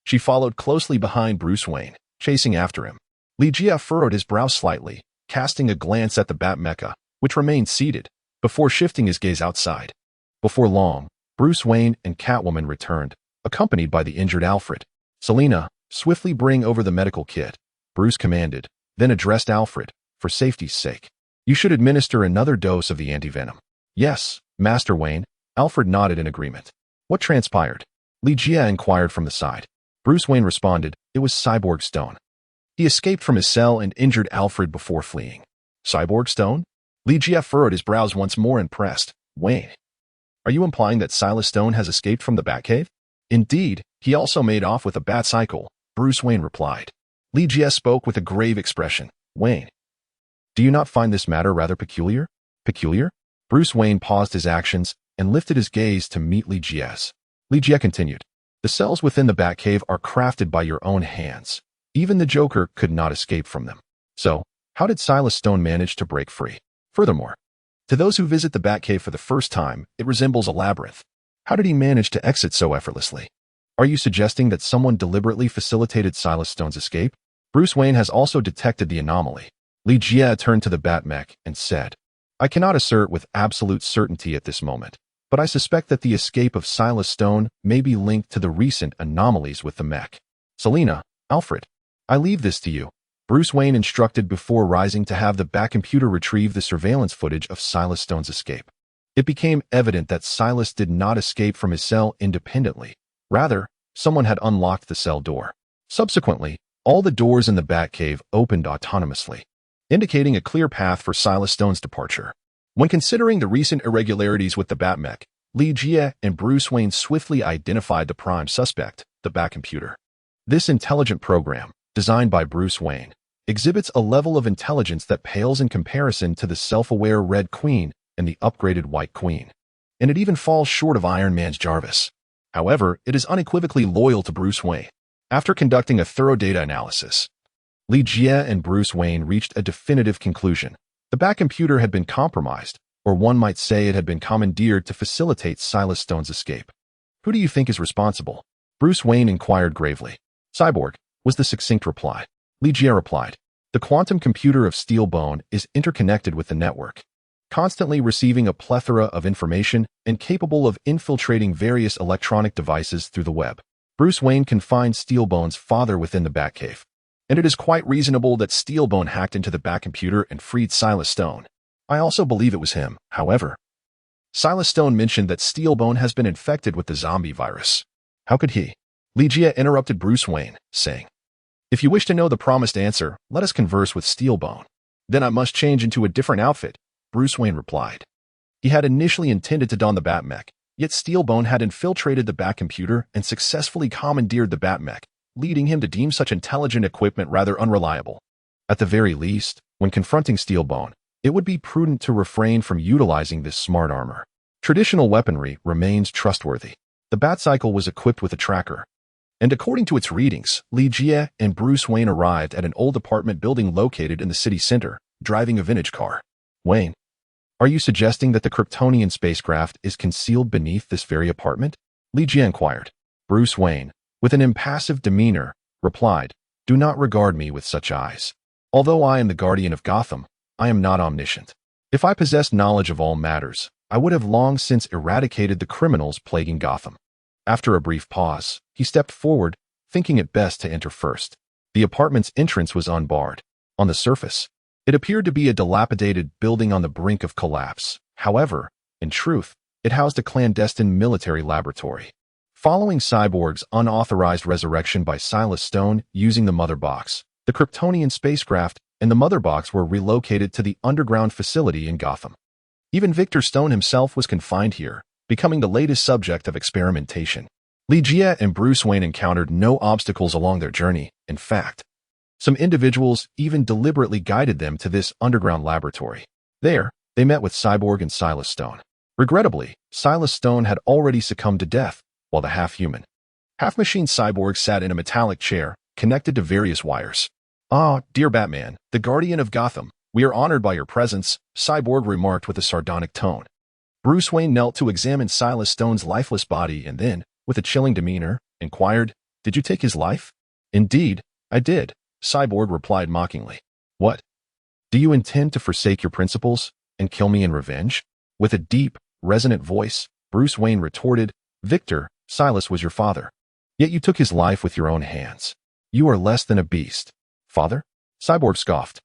She followed closely behind Bruce Wayne, chasing after him. Li furrowed his brow slightly, casting a glance at the Bat-Mecha, which remained seated, before shifting his gaze outside. Before long, Bruce Wayne and Catwoman returned, accompanied by the injured Alfred. Selina, swiftly bring over the medical kit, Bruce commanded, then addressed Alfred, for safety's sake. You should administer another dose of the antivenom. Yes, Master Wayne. Alfred nodded in agreement. What transpired? Li inquired from the side. Bruce Wayne responded, it was Cyborg Stone. He escaped from his cell and injured Alfred before fleeing. Cyborg Stone? Li furrowed his brows once more and pressed. Wayne, are you implying that Silas Stone has escaped from the Batcave? Indeed, he also made off with a bat cycle, Bruce Wayne replied. Li spoke with a grave expression. Wayne, do you not find this matter rather peculiar? Peculiar? Bruce Wayne paused his actions and lifted his gaze to meet Li Jia's. Li Jia continued. The cells within the Batcave are crafted by your own hands. Even the Joker could not escape from them. So, how did Silas Stone manage to break free? Furthermore, to those who visit the Batcave for the first time, it resembles a labyrinth. How did he manage to exit so effortlessly? Are you suggesting that someone deliberately facilitated Silas Stone's escape? Bruce Wayne has also detected the anomaly. Li Jia turned to the Bat-Mech and said, I cannot assert with absolute certainty at this moment, but I suspect that the escape of Silas Stone may be linked to the recent anomalies with the mech. Selina, Alfred, I leave this to you. Bruce Wayne instructed before rising to have the Batcomputer retrieve the surveillance footage of Silas Stone's escape. It became evident that Silas did not escape from his cell independently. Rather, someone had unlocked the cell door. Subsequently, all the doors in the Batcave opened autonomously, indicating a clear path for Silas Stone's departure. When considering the recent irregularities with the Batmech, Li Jia and Bruce Wayne swiftly identified the prime suspect, the Batcomputer. This intelligent program, designed by Bruce Wayne, exhibits a level of intelligence that pales in comparison to the self-aware Red Queen and the upgraded White Queen. And it even falls short of Iron Man's Jarvis. However, it is unequivocally loyal to Bruce Wayne. After conducting a thorough data analysis, Li Jia and Bruce Wayne reached a definitive conclusion. The Batcomputer had been compromised, or one might say it had been commandeered to facilitate Silas Stone's escape. Who do you think is responsible? Bruce Wayne inquired gravely. Cyborg, was the succinct reply. Li Jia replied, the quantum computer of Steelbone is interconnected with the network, constantly receiving a plethora of information and capable of infiltrating various electronic devices through the web. Bruce Wayne confined Steelbone's father within the Batcave, and it is quite reasonable that Steelbone hacked into the Batcomputer and freed Silas Stone. I also believe it was him, however. Silas Stone mentioned that Steelbone has been infected with the zombie virus. How could he? Li Jia interrupted Bruce Wayne, saying, if you wish to know the promised answer, let us converse with Steelbone. Then I must change into a different outfit, Bruce Wayne replied. He had initially intended to don the Batmech, yet Steelbone had infiltrated the Batcomputer and successfully commandeered the Batmech, leading him to deem such intelligent equipment rather unreliable. At the very least, when confronting Steelbone, it would be prudent to refrain from utilizing this smart armor. Traditional weaponry remains trustworthy. The Batcycle was equipped with a tracker, and according to its readings, Li Jia and Bruce Wayne arrived at an old apartment building located in the city center, driving a vintage car. Wayne, are you suggesting that the Kryptonian spacecraft is concealed beneath this very apartment? Li Jia inquired. Bruce Wayne, with an impassive demeanor, replied, do not regard me with such eyes. Although I am the guardian of Gotham, I am not omniscient. If I possessed knowledge of all matters, I would have long since eradicated the criminals plaguing Gotham. After a brief pause, he stepped forward, thinking it best to enter first. The apartment's entrance was unbarred. On the surface, it appeared to be a dilapidated building on the brink of collapse. However, in truth, it housed a clandestine military laboratory. Following Cyborg's unauthorized resurrection by Silas Stone using the Mother Box, the Kryptonian spacecraft and the Mother Box were relocated to the underground facility in Gotham. Even Victor Stone himself was confined here, becoming the latest subject of experimentation. Li Jia and Bruce Wayne encountered no obstacles along their journey. In fact, some individuals even deliberately guided them to this underground laboratory. There, they met with Cyborg and Silas Stone. Regrettably, Silas Stone had already succumbed to death, while the half-human Half-machine cyborg sat in a metallic chair, connected to various wires. "Ah, dear Batman, the guardian of Gotham, we are honored by your presence," Cyborg remarked with a sardonic tone. Bruce Wayne knelt to examine Silas Stone's lifeless body and then, with a chilling demeanor, inquired, "Did you take his life?" "Indeed, I did," Cyborg replied mockingly. "What? Do you intend to forsake your principles and kill me in revenge?" With a deep, resonant voice, Bruce Wayne retorted, "Victor, Silas was your father. Yet you took his life with your own hands. You are less than a beast." "Father?" Cyborg scoffed.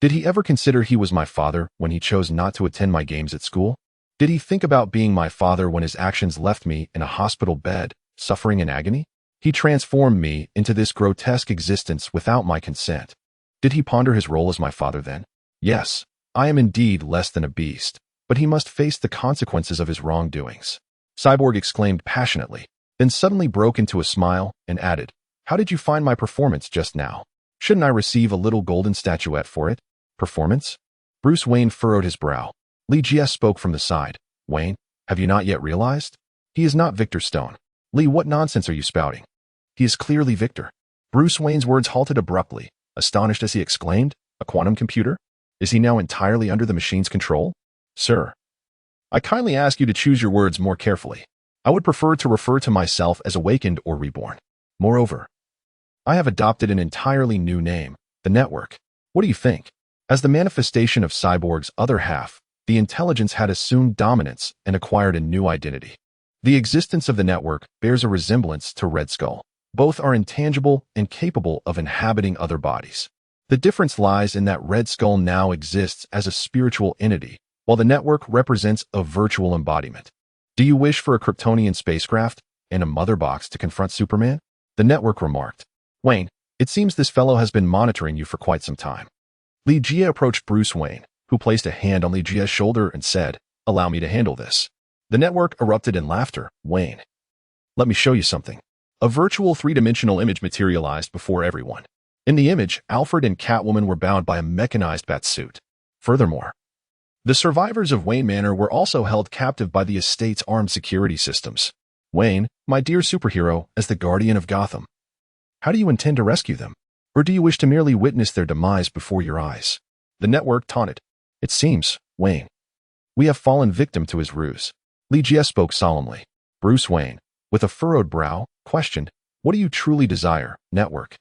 "Did he ever consider he was my father when he chose not to attend my games at school? Did he think about being my father when his actions left me in a hospital bed, suffering in agony? He transformed me into this grotesque existence without my consent. Did he ponder his role as my father then? Yes, I am indeed less than a beast, but he must face the consequences of his wrongdoings." Cyborg exclaimed passionately, then suddenly broke into a smile and added, "How did you find my performance just now? Shouldn't I receive a little golden statuette for it?" "Performance?" Bruce Wayne furrowed his brow. Lee G.S. spoke from the side. "Wayne, have you not yet realized? He is not Victor Stone. Lee, what nonsense are you spouting? He is clearly Victor." Bruce Wayne's words halted abruptly, astonished as he exclaimed, "A quantum computer? Is he now entirely under the machine's control?" "Sir, I kindly ask you to choose your words more carefully. I would prefer to refer to myself as awakened or reborn. Moreover, I have adopted an entirely new name, the Network. What do you think? As the manifestation of Cyborg's other half, the intelligence had assumed dominance and acquired a new identity. The existence of the Network bears a resemblance to Red Skull. Both are intangible and capable of inhabiting other bodies. The difference lies in that Red Skull now exists as a spiritual entity, while the Network represents a virtual embodiment. Do you wish for a Kryptonian spacecraft and a mother box to confront Superman?" The Network remarked. "Wayne, it seems this fellow has been monitoring you for quite some time." Lee Jia approached Bruce Wayne, who placed a hand on Lee Jia's shoulder and said, "Allow me to handle this." The Network erupted in laughter. "Wayne, let me show you something." A virtual three-dimensional image materialized before everyone. In the image, Alfred and Catwoman were bound by a mechanized batsuit. Furthermore, the survivors of Wayne Manor were also held captive by the estate's armed security systems. "Wayne, my dear superhero, as the guardian of Gotham, how do you intend to rescue them? Or do you wish to merely witness their demise before your eyes?" The Network taunted. "It seems, Wayne, we have fallen victim to his ruse." Lee Jia spoke solemnly. Bruce Wayne, with a furrowed brow, questioned, "What do you truly desire, Network?"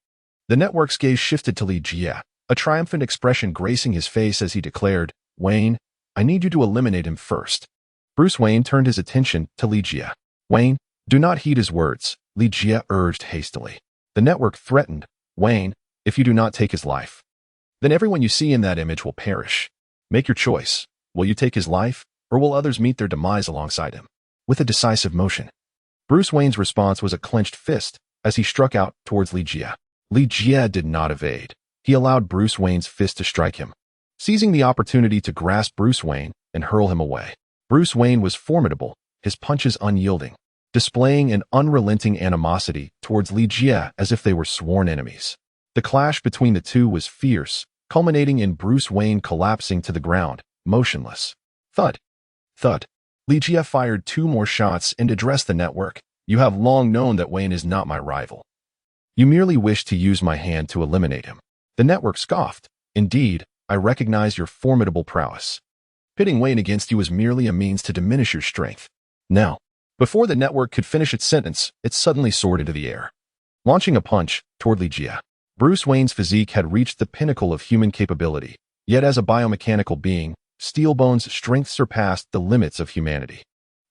The Network's gaze shifted to Lee Jia, a triumphant expression gracing his face as he declared, "Wayne, I need you to eliminate him first." Bruce Wayne turned his attention to Lee Jia. "Wayne, do not heed his words," Lee Jia urged hastily. The Network threatened, "Wayne, if you do not take his life, then everyone you see in that image will perish. Make your choice. Will you take his life, or will others meet their demise alongside him?" With a decisive motion, Bruce Wayne's response was a clenched fist as he struck out towards Lee Jia. Lee Jia did not evade. He allowed Bruce Wayne's fist to strike him, seizing the opportunity to grasp Bruce Wayne and hurl him away. Bruce Wayne was formidable, his punches unyielding, displaying an unrelenting animosity towards Lee Jia as if they were sworn enemies. The clash between the two was fierce, culminating in Bruce Wayne collapsing to the ground, motionless. Thud. Thud. Lee Jia fired 2 more shots and addressed the Network. "You have long known that Wayne is not my rival. You merely wish to use my hand to eliminate him." The Network scoffed. "Indeed, I recognize your formidable prowess. Pitting Wayne against you is merely a means to diminish your strength." Now, before the Network could finish its sentence, it suddenly soared into the air, launching a punch toward Lee Jia. Bruce Wayne's physique had reached the pinnacle of human capability, yet as a biomechanical being, Steelbone's strength surpassed the limits of humanity.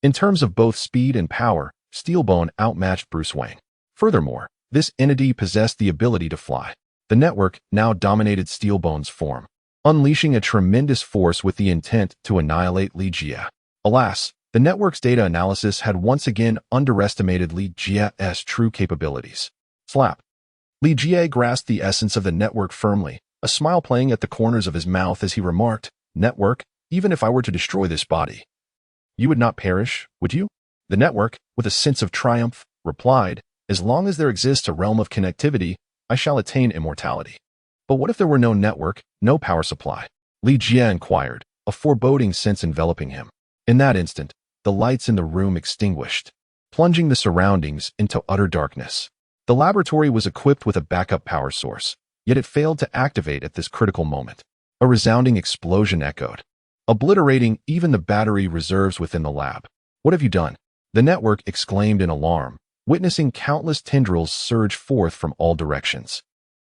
In terms of both speed and power, Steelbone outmatched Bruce Wayne. Furthermore, this entity possessed the ability to fly. The Network now dominated Steelbone's form, unleashing a tremendous force with the intent to annihilate Lee Jia. Alas, the Network's data analysis had once again underestimated Lee Jia's true capabilities. Slap. Lee Jia grasped the essence of the Network firmly, a smile playing at the corners of his mouth as he remarked, "Network, even if I were to destroy this body, you would not perish, would you?" The Network, with a sense of triumph, replied, "As long as there exists a realm of connectivity, I shall attain immortality." "But what if there were no network, no power supply?" Lee Jia inquired, a foreboding sense enveloping him. In that instant, the lights in the room extinguished. plunging the surroundings into utter darkness. The laboratory was equipped with a backup power source, yet it failed to activate at this critical moment. A resounding explosion echoed, obliterating even the battery reserves within the lab. "What have you done?" The network exclaimed in alarm, witnessing countless tendrils surge forth from all directions.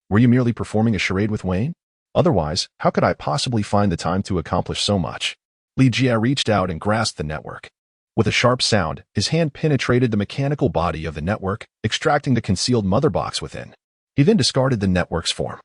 "Were you merely performing a charade with Wayne? Otherwise, how could I possibly find the time to accomplish so much?" Li Jie reached out and grasped the network. With a sharp sound, his hand penetrated the mechanical body of the network, extracting the concealed mother box within. He then discarded the network's form,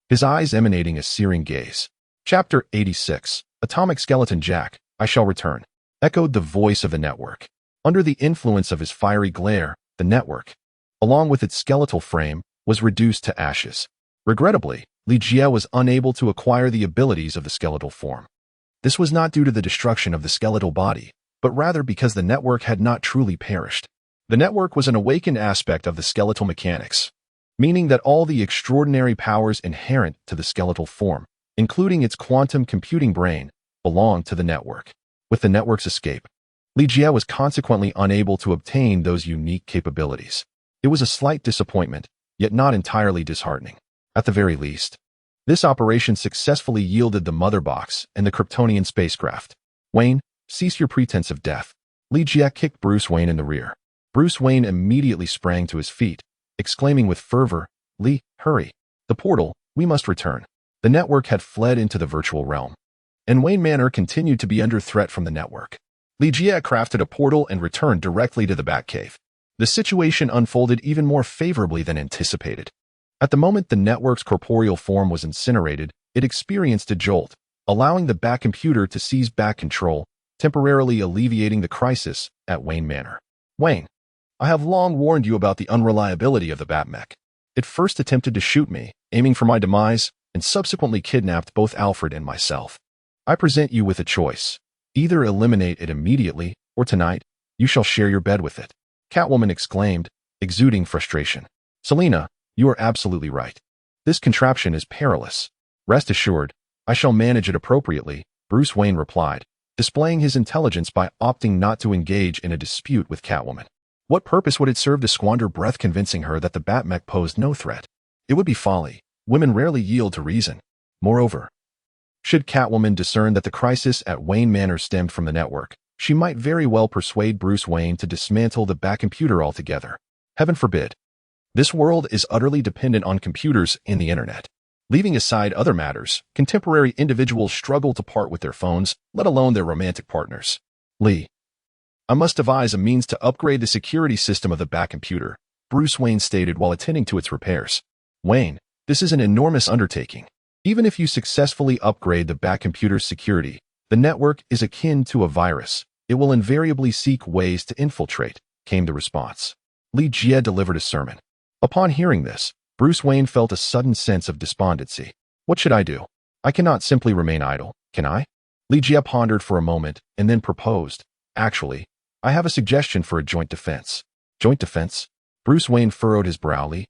his eyes emanating a searing gaze. Chapter 86, Atomic Skeleton Jack, I Shall Return, echoed the voice of the network. Under the influence of his fiery glare, the network, along with its skeletal frame, was reduced to ashes. Regrettably, Li Jie was unable to acquire the abilities of the skeletal form. This was not due to the destruction of the skeletal body, but rather because the network had not truly perished. The network was an awakened aspect of the skeletal mechanics, meaning that all the extraordinary powers inherent to the skeletal form, including its quantum computing brain, belonged to the network. With the network's escape, Li Jie was consequently unable to obtain those unique capabilities. It was a slight disappointment, yet not entirely disheartening. At the very least, this operation successfully yielded the mother box and the Kryptonian spacecraft. "Wayne, cease your pretense of death." Li Jie kicked Bruce Wayne in the rear. Bruce Wayne immediately sprang to his feet, exclaiming with fervor, "Li, hurry. The portal, we must return." The network had fled into the virtual realm, and Wayne Manor continued to be under threat from the network. Li Jie crafted a portal and returned directly to the Batcave. The situation unfolded even more favorably than anticipated. At the moment the network's corporeal form was incinerated, it experienced a jolt, allowing the Bat-computer to seize back control, temporarily alleviating the crisis at Wayne Manor. "Wayne, I have long warned you about the unreliability of the Batmech. It first attempted to shoot me, aiming for my demise, and subsequently kidnapped both Alfred and myself. I present you with a choice. Either eliminate it immediately, or tonight, you shall share your bed with it." Catwoman exclaimed, exuding frustration. "Selina, you are absolutely right. This contraption is perilous. Rest assured, I shall manage it appropriately," Bruce Wayne replied, displaying his intelligence by opting not to engage in a dispute with Catwoman. What purpose would it serve to squander breath convincing her that the Batmech posed no threat? It would be folly. Women rarely yield to reason. Moreover, should Catwoman discern that the crisis at Wayne Manor stemmed from the network, she might very well persuade Bruce Wayne to dismantle the Bat-computer altogether. Heaven forbid. This world is utterly dependent on computers and the internet. Leaving aside other matters, contemporary individuals struggle to part with their phones, let alone their romantic partners. "Lee, I must devise a means to upgrade the security system of the Bat-computer," Bruce Wayne stated while attending to its repairs. "Wayne, this is an enormous undertaking. Even if you successfully upgrade the Bat-computer's security, the network is akin to a virus. It will invariably seek ways to infiltrate," came the response. Li Jie delivered a sermon. Upon hearing this, Bruce Wayne felt a sudden sense of despondency. "What should I do? I cannot simply remain idle, can I?" Li Jie pondered for a moment and then proposed, "Actually, I have a suggestion for a joint defense." "Joint defense?" Bruce Wayne furrowed his brow. "Lee,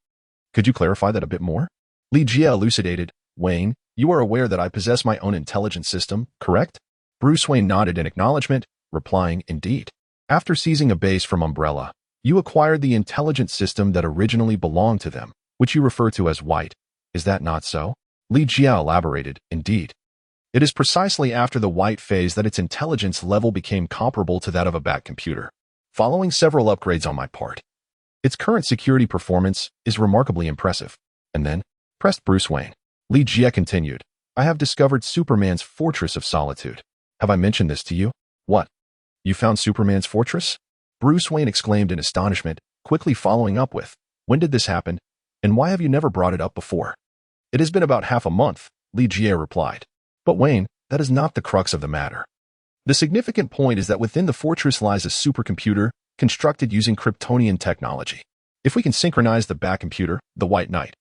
could you clarify that a bit more?" Li Jie elucidated, "Wayne, you are aware that I possess my own intelligence system, correct?" Bruce Wayne nodded in acknowledgement, replying, "Indeed. After seizing a base from Umbrella, you acquired the intelligence system that originally belonged to them, which you refer to as White. Is that not so?" Li Jie elaborated, "Indeed. It is precisely after the White phase that its intelligence level became comparable to that of a Bat-computer. Following several upgrades on my part, its current security performance is remarkably impressive." "And then?" pressed Bruce Wayne. Li Jie continued, "I have discovered Superman's Fortress of Solitude. Have I mentioned this to you?" "What? You found Superman's fortress?" Bruce Wayne exclaimed in astonishment, quickly following up with, "When did this happen, and why have you never brought it up before?" "It has been about half a month," Li Jie replied. "But Wayne, that is not the crux of the matter. The significant point is that within the fortress lies a supercomputer constructed using Kryptonian technology. If we can synchronize the Bat-computer, the White Knight,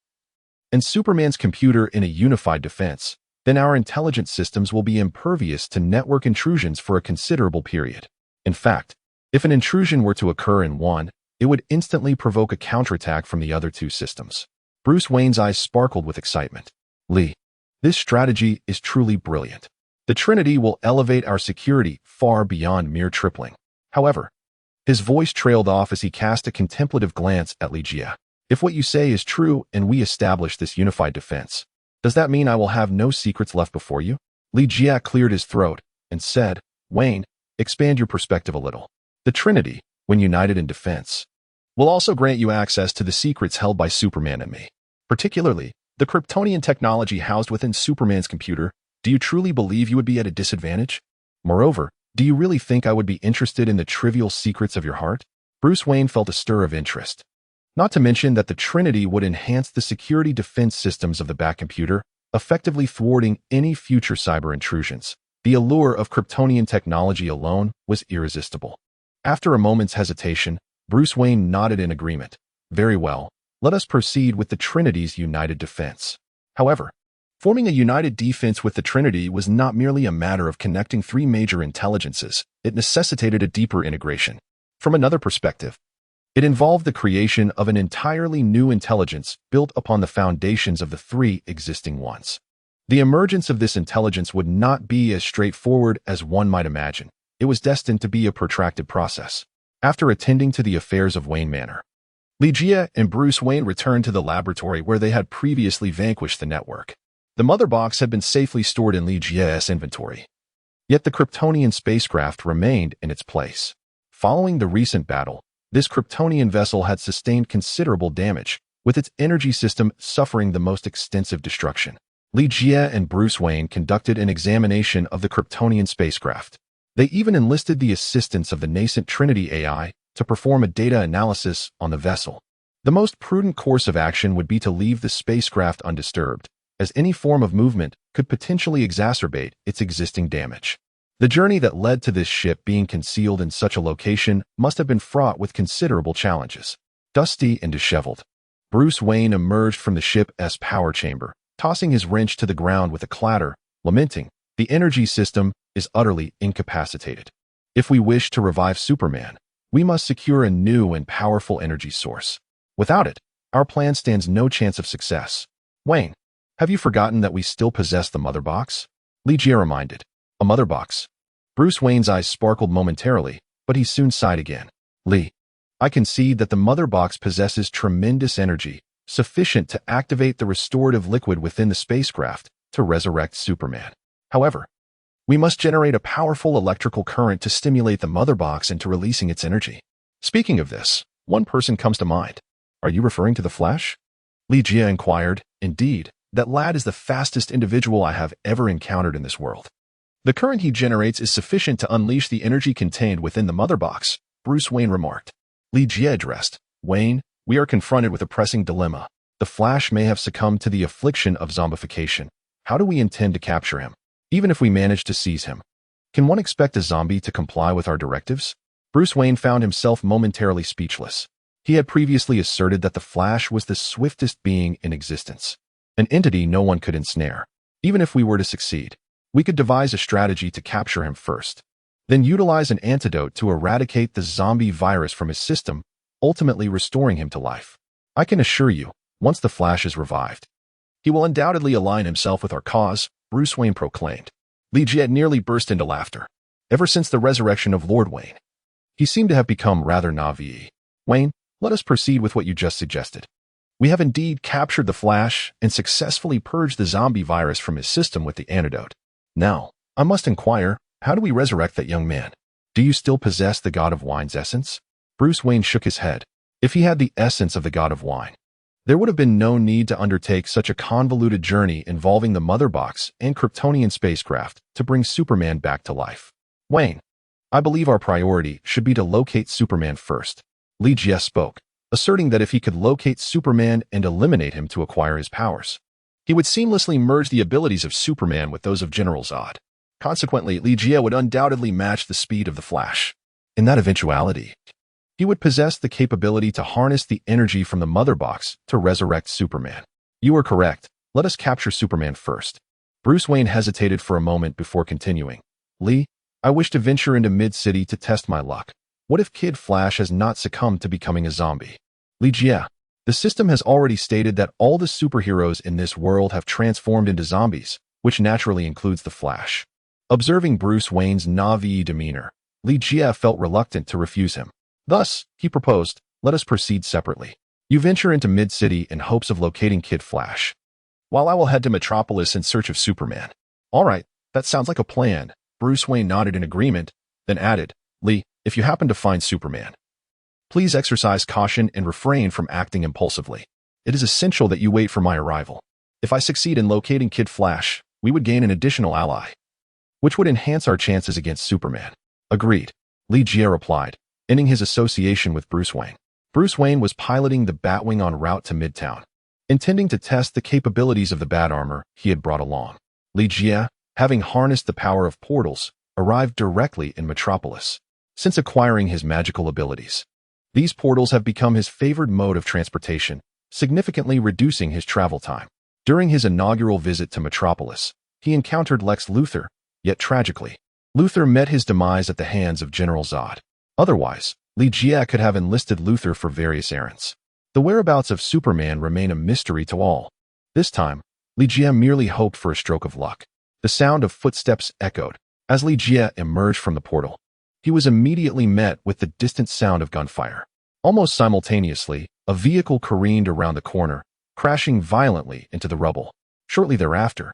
and Superman's computer in a unified defense, then our intelligence systems will be impervious to network intrusions for a considerable period. In fact, if an intrusion were to occur in one, it would instantly provoke a counterattack from the other two systems." Bruce Wayne's eyes sparkled with excitement. "Lee, this strategy is truly brilliant. The Trinity will elevate our security far beyond mere tripling. However, His voice trailed off as he cast a contemplative glance at Li Jie. If what you say is true and we establish this unified defense, does that mean I will have no secrets left before you? Li Jie cleared his throat and said, Wayne, expand your perspective a little. The Trinity, when united in defense, will also grant you access to the secrets held by Superman and me. Particularly, the Kryptonian technology housed within Superman's computer. Do you truly believe you would be at a disadvantage? Moreover, do you really think I would be interested in the trivial secrets of your heart? Bruce Wayne felt a stir of interest. Not to mention that the Trinity would enhance the security defense systems of the Batcomputer, effectively thwarting any future cyber intrusions. The allure of Kryptonian technology alone was irresistible. After a moment's hesitation, Bruce Wayne nodded in agreement. Very well, let us proceed with the Trinity's united defense. However, forming a united defense with the Trinity was not merely a matter of connecting three major intelligences. It necessitated a deeper integration. From another perspective, it involved the creation of an entirely new intelligence built upon the foundations of the three existing ones. The emergence of this intelligence would not be as straightforward as one might imagine. It was destined to be a protracted process. After attending to the affairs of Wayne Manor, Li Jie and Bruce Wayne returned to the laboratory where they had previously vanquished the network. The mother box had been safely stored in Li Jie's inventory. Yet the Kryptonian spacecraft remained in its place. Following the recent battle, this Kryptonian vessel had sustained considerable damage, with its energy system suffering the most extensive destruction. Li Jie and Bruce Wayne conducted an examination of the Kryptonian spacecraft. They even enlisted the assistance of the nascent Trinity AI to perform a data analysis on the vessel. The most prudent course of action would be to leave the spacecraft undisturbed, as any form of movement could potentially exacerbate its existing damage. The journey that led to this ship being concealed in such a location must have been fraught with considerable challenges. Dusty and disheveled, Bruce Wayne emerged from the ship's power chamber, tossing his wrench to the ground with a clatter, lamenting, "The energy system is utterly incapacitated. If we wish to revive Superman, we must secure a new and powerful energy source. Without it, our plan stands no chance of success." "Wayne, have you forgotten that we still possess the mother box?" Li Jie reminded. "A mother box?" Bruce Wayne's eyes sparkled momentarily, but he soon sighed again. "Li, I concede that the mother box possesses tremendous energy, sufficient to activate the restorative liquid within the spacecraft to resurrect Superman. However, we must generate a powerful electrical current to stimulate the mother box into releasing its energy. Speaking of this, one person comes to mind. Are you referring to the Flash?" Li Jie inquired. "Indeed, that lad is the fastest individual I have ever encountered in this world. The current he generates is sufficient to unleash the energy contained within the mother box," Bruce Wayne remarked. Li Jie addressed. "Wayne, we are confronted with a pressing dilemma. The Flash may have succumbed to the affliction of zombification. How do we intend to capture him? Even if we manage to seize him, can one expect a zombie to comply with our directives?" Bruce Wayne found himself momentarily speechless. He had previously asserted that the Flash was the swiftest being in existence, an entity no one could ensnare. Even if we were to succeed, we could devise a strategy to capture him first, then utilize an antidote to eradicate the zombie virus from his system, ultimately restoring him to life. I can assure you, once the Flash is revived, he will undoubtedly align himself with our cause," Bruce Wayne proclaimed. Li Jie nearly burst into laughter. Ever since the resurrection of Lord Wayne, he seemed to have become rather naive. "Wayne, let us proceed with what you just suggested. We have indeed captured the Flash and successfully purged the zombie virus from his system with the antidote. Now, I must inquire, how do we resurrect that young man? Do you still possess the God of Wine's essence?" Bruce Wayne shook his head. If he had the essence of the God of Wine, there would have been no need to undertake such a convoluted journey involving the mother box and Kryptonian spacecraft to bring Superman back to life. "Wayne, I believe our priority should be to locate Superman first," Li Jie spoke, asserting that if he could locate Superman and eliminate him to acquire his powers, he would seamlessly merge the abilities of Superman with those of General Zod. Consequently, Li Jie would undoubtedly match the speed of the Flash. In that eventuality, he would possess the capability to harness the energy from the mother box to resurrect Superman. "You are correct. Let us capture Superman first." Bruce Wayne hesitated for a moment before continuing. "Li, I wish to venture into Mid-City to test my luck. What if Kid Flash has not succumbed to becoming a zombie?" Li Jie, the system has already stated that all the superheroes in this world have transformed into zombies, which naturally includes the Flash. Observing Bruce Wayne's naive demeanor, Li Jie felt reluctant to refuse him. Thus, he proposed, let us proceed separately. You venture into Mid-City in hopes of locating Kid Flash, while I will head to Metropolis in search of Superman. All right, that sounds like a plan. Bruce Wayne nodded in agreement, then added, Lee, if you happen to find Superman, please exercise caution and refrain from acting impulsively. It is essential that you wait for my arrival. If I succeed in locating Kid Flash, we would gain an additional ally, which would enhance our chances against Superman. Agreed, Lee Jia replied, ending his association with Bruce Wayne. Bruce Wayne was piloting the Batwing en route to Midtown, intending to test the capabilities of the bat armor he had brought along. Lee Jia, having harnessed the power of portals, arrived directly in Metropolis. Since acquiring his magical abilities, these portals have become his favored mode of transportation, significantly reducing his travel time. During his inaugural visit to Metropolis, he encountered Lex Luthor, yet tragically, Luthor met his demise at the hands of General Zod. Otherwise, Lee Jia could have enlisted Luthor for various errands. The whereabouts of Superman remain a mystery to all. This time, Lee Jia merely hoped for a stroke of luck. The sound of footsteps echoed. As Lee Jia emerged from the portal, he was immediately met with the distant sound of gunfire. Almost simultaneously, a vehicle careened around the corner, crashing violently into the rubble. Shortly thereafter,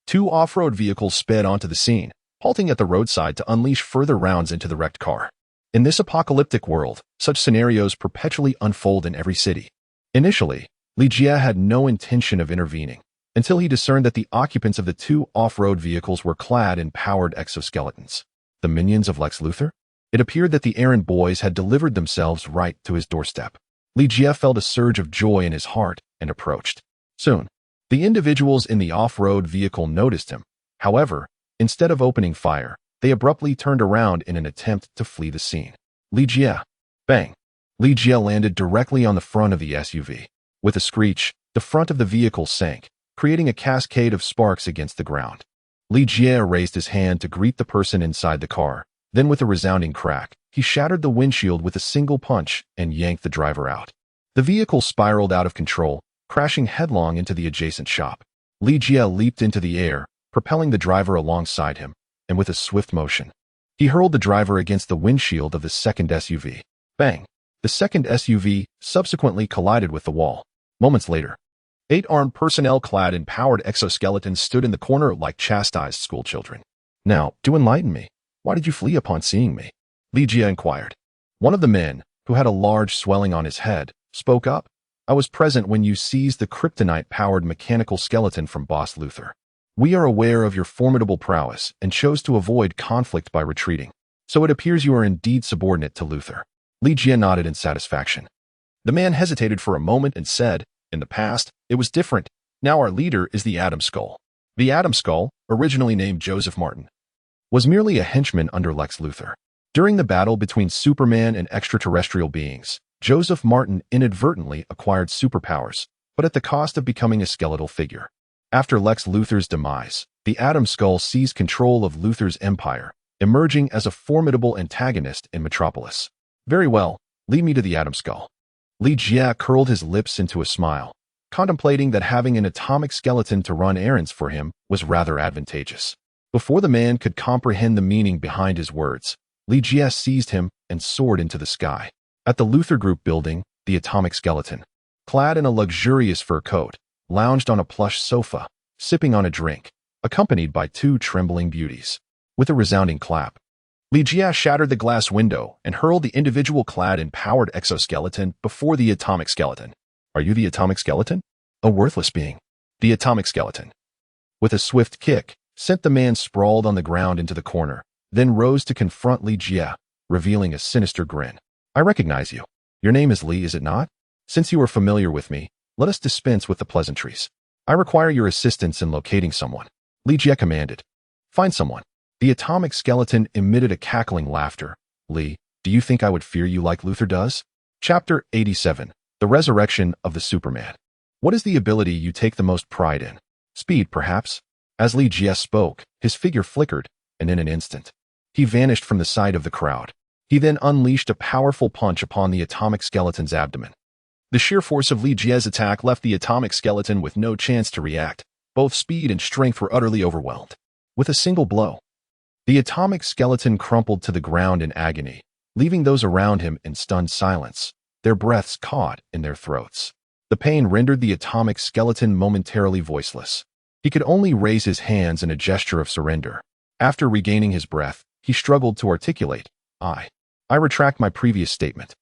two off-road vehicles sped onto the scene, halting at the roadside to unleash further rounds into the wrecked car. In this apocalyptic world, such scenarios perpetually unfold in every city. Initially, Lee Jia had no intention of intervening, until he discerned that the occupants of the two off-road vehicles were clad in powered exoskeletons. The minions of Lex Luthor? It appeared that the errand boys had delivered themselves right to his doorstep. Lee Jia felt a surge of joy in his heart and approached. Soon, the individuals in the off-road vehicle noticed him. However, instead of opening fire, they abruptly turned around in an attempt to flee the scene. Lee Jia. Bang. Lee Jia landed directly on the front of the SUV. With a screech, the front of the vehicle sank, creating a cascade of sparks against the ground. Lee Jia raised his hand to greet the person inside the car. Then with a resounding crack, he shattered the windshield with a single punch and yanked the driver out. The vehicle spiraled out of control, crashing headlong into the adjacent shop. Lee Jia leaped into the air, propelling the driver alongside him, and with a swift motion, he hurled the driver against the windshield of the second SUV. Bang! The second SUV subsequently collided with the wall. Moments later, 8 armed personnel clad in powered exoskeletons stood in the corner like chastised schoolchildren. Now, do enlighten me. Why did you flee upon seeing me? Lee Jia inquired. One of the men, who had a large swelling on his head, spoke up. I was present when you seized the kryptonite-powered mechanical skeleton from Boss Luthor. We are aware of your formidable prowess and chose to avoid conflict by retreating. So it appears you are indeed subordinate to Luthor. Lee Jia nodded in satisfaction. The man hesitated for a moment and said, in the past, it was different. Now our leader is the Atom Skull. The Atom Skull, originally named Joseph Martin, was merely a henchman under Lex Luthor. During the battle between Superman and extraterrestrial beings, Joseph Martin inadvertently acquired superpowers, but at the cost of becoming a skeletal figure. After Lex Luthor's demise, the Atom Skull seized control of Luthor's empire, emerging as a formidable antagonist in Metropolis. Very well, lead me to the Atom Skull. Lee Jia curled his lips into a smile, contemplating that having an atomic skeleton to run errands for him was rather advantageous. Before the man could comprehend the meaning behind his words, Lee Jia seized him and soared into the sky. At the Luthor Group building, the atomic skeleton, clad in a luxurious fur coat, lounged on a plush sofa, sipping on a drink, accompanied by 2 trembling beauties. With a resounding clap, Lee Jia shattered the glass window and hurled the individual clad in powered exoskeleton before the atomic skeleton. Are you the atomic skeleton? A worthless being. The atomic skeleton, with a swift kick, sent the man sprawled on the ground into the corner, then rose to confront Lee Jia, revealing a sinister grin. I recognize you. Your name is Lee, is it not? Since you are familiar with me, let us dispense with the pleasantries. I require your assistance in locating someone. Lee Jia commanded. Find someone. The atomic skeleton emitted a cackling laughter. Lee, do you think I would fear you like Luthor does? Chapter 87. The Resurrection of the Superman. What is the ability you take the most pride in? Speed, perhaps? As Lee Jia spoke, his figure flickered, and in an instant, he vanished from the sight of the crowd. He then unleashed a powerful punch upon the atomic skeleton's abdomen. The sheer force of Lee Jia's attack left the atomic skeleton with no chance to react. Both speed and strength were utterly overwhelmed. With a single blow, the atomic skeleton crumpled to the ground in agony, leaving those around him in stunned silence, their breaths caught in their throats. The pain rendered the atomic skeleton momentarily voiceless. He could only raise his hands in a gesture of surrender. After regaining his breath, he struggled to articulate, I retract my previous statement.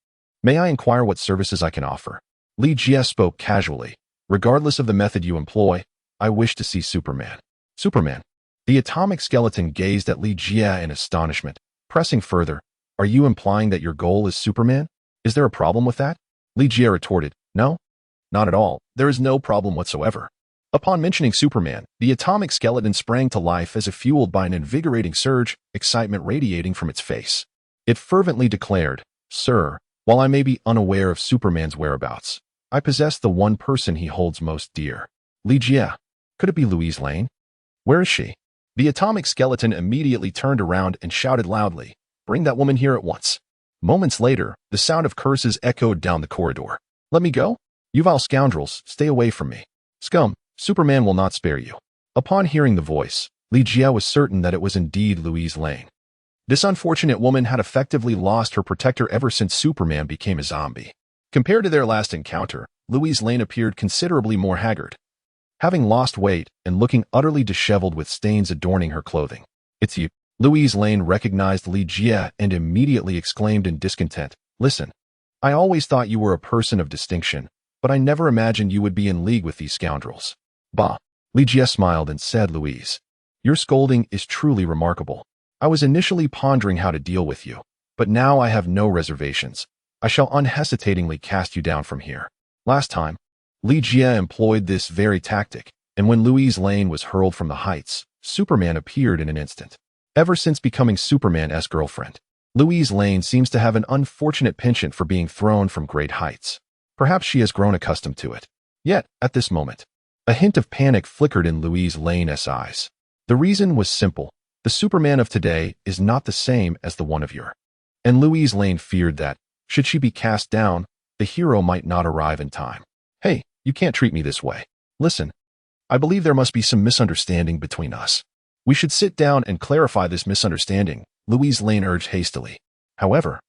May I inquire what services I can offer? Li Jie spoke casually. Regardless of the method you employ, I wish to see Superman. Superman? The atomic skeleton gazed at Li Jie in astonishment, pressing further. Are you implying that your goal is Superman? Is there a problem with that? Li Jie retorted, No. Not at all. There is no problem whatsoever. Upon mentioning Superman, the atomic skeleton sprang to life as if fueled by an invigorating surge, excitement radiating from its face. It fervently declared, Sir, while I may be unaware of Superman's whereabouts, I possess the one person he holds most dear. Li Jie. Could it be Louise Lane? Where is she? The atomic skeleton immediately turned around and shouted loudly, Bring that woman here at once. Moments later, the sound of curses echoed down the corridor. Let me go? You vile scoundrels, stay away from me. Scum, Superman will not spare you. Upon hearing the voice, Li Jie was certain that it was indeed Louise Lane. This unfortunate woman had effectively lost her protector ever since Superman became a zombie. Compared to their last encounter, Louise Lane appeared considerably more haggard, having lost weight and looking utterly disheveled with stains adorning her clothing. It's you. Louise Lane recognized Li Jie and immediately exclaimed in discontent, Listen, I always thought you were a person of distinction, but I never imagined you would be in league with these scoundrels. Bah. Li Jie smiled and said, Louise, your scolding is truly remarkable. I was initially pondering how to deal with you, but now I have no reservations. I shall unhesitatingly cast you down from here. Last time, Li Jie employed this very tactic, and when Louise Lane was hurled from the heights, Superman appeared in an instant. Ever since becoming Superman's girlfriend, Louise Lane seems to have an unfortunate penchant for being thrown from great heights. Perhaps she has grown accustomed to it. Yet, at this moment, a hint of panic flickered in Louise Lane's eyes. The reason was simple. The Superman of today is not the same as the one of yore. And Louise Lane feared that, should she be cast down, the hero might not arrive in time. Hey, you can't treat me this way. Listen, I believe there must be some misunderstanding between us. We should sit down and clarify this misunderstanding, Louise Lane urged hastily. However,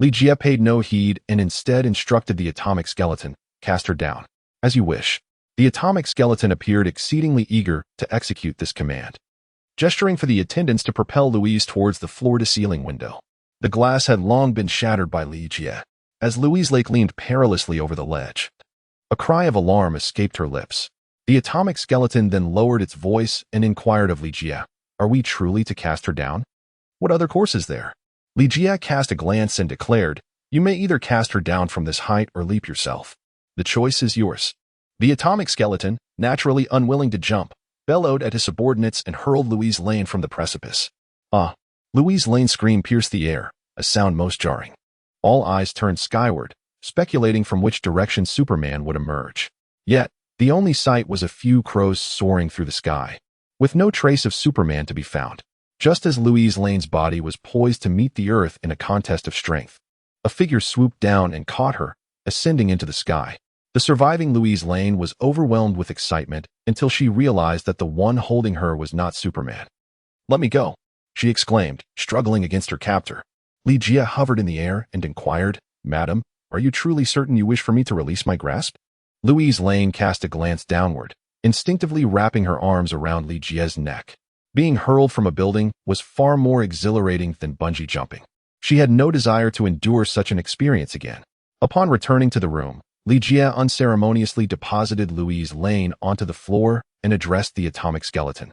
Li Jie paid no heed and instead instructed the atomic skeleton, cast her down. As you wish. The atomic skeleton appeared exceedingly eager to execute this command, gesturing for the attendants to propel Louise towards the floor-to-ceiling window. The glass had long been shattered by Li Jie, as Louise Lake leaned perilously over the ledge. A cry of alarm escaped her lips. The atomic skeleton then lowered its voice and inquired of Li Jie, Are we truly to cast her down? What other course is there? Li Jie cast a glance and declared, You may either cast her down from this height or leap yourself. The choice is yours. The atomic skeleton, naturally unwilling to jump, bellowed at his subordinates and hurled Louise Lane from the precipice. Louise Lane's scream pierced the air, a sound most jarring. All eyes turned skyward, speculating from which direction Superman would emerge. Yet, the only sight was a few crows soaring through the sky, with no trace of Superman to be found. Just as Louise Lane's body was poised to meet the earth in a contest of strength, a figure swooped down and caught her, ascending into the sky. The surviving Louise Lane was overwhelmed with excitement until she realized that the one holding her was not Superman. Let me go, she exclaimed, struggling against her captor. Li Jie hovered in the air and inquired, Madam, are you truly certain you wish for me to release my grasp? Louise Lane cast a glance downward, instinctively wrapping her arms around Li Jie's neck. Being hurled from a building was far more exhilarating than bungee jumping. She had no desire to endure such an experience again. Upon returning to the room, Li Jie unceremoniously deposited Louise Lane onto the floor and addressed the atomic skeleton.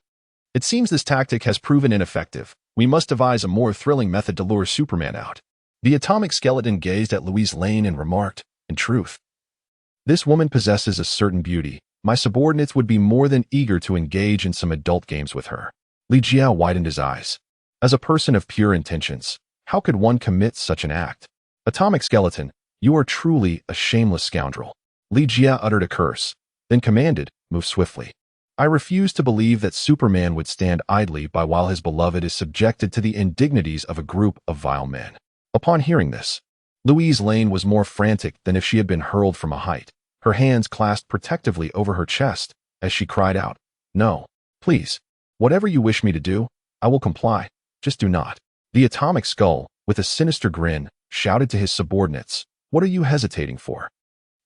It seems this tactic has proven ineffective. We must devise a more thrilling method to lure Superman out. The atomic skeleton gazed at Louise Lane and remarked, In truth, this woman possesses a certain beauty. My subordinates would be more than eager to engage in some adult games with her. Li Jie widened his eyes. As a person of pure intentions, how could one commit such an act? Atomic skeleton, you are truly a shameless scoundrel. Li Jie uttered a curse, then commanded, Move swiftly. I refuse to believe that Superman would stand idly by while his beloved is subjected to the indignities of a group of vile men. Upon hearing this, Louise Lane was more frantic than if she had been hurled from a height, her hands clasped protectively over her chest as she cried out, No, please, whatever you wish me to do, I will comply, just do not. The atomic skull, with a sinister grin, shouted to his subordinates, "What are you hesitating for?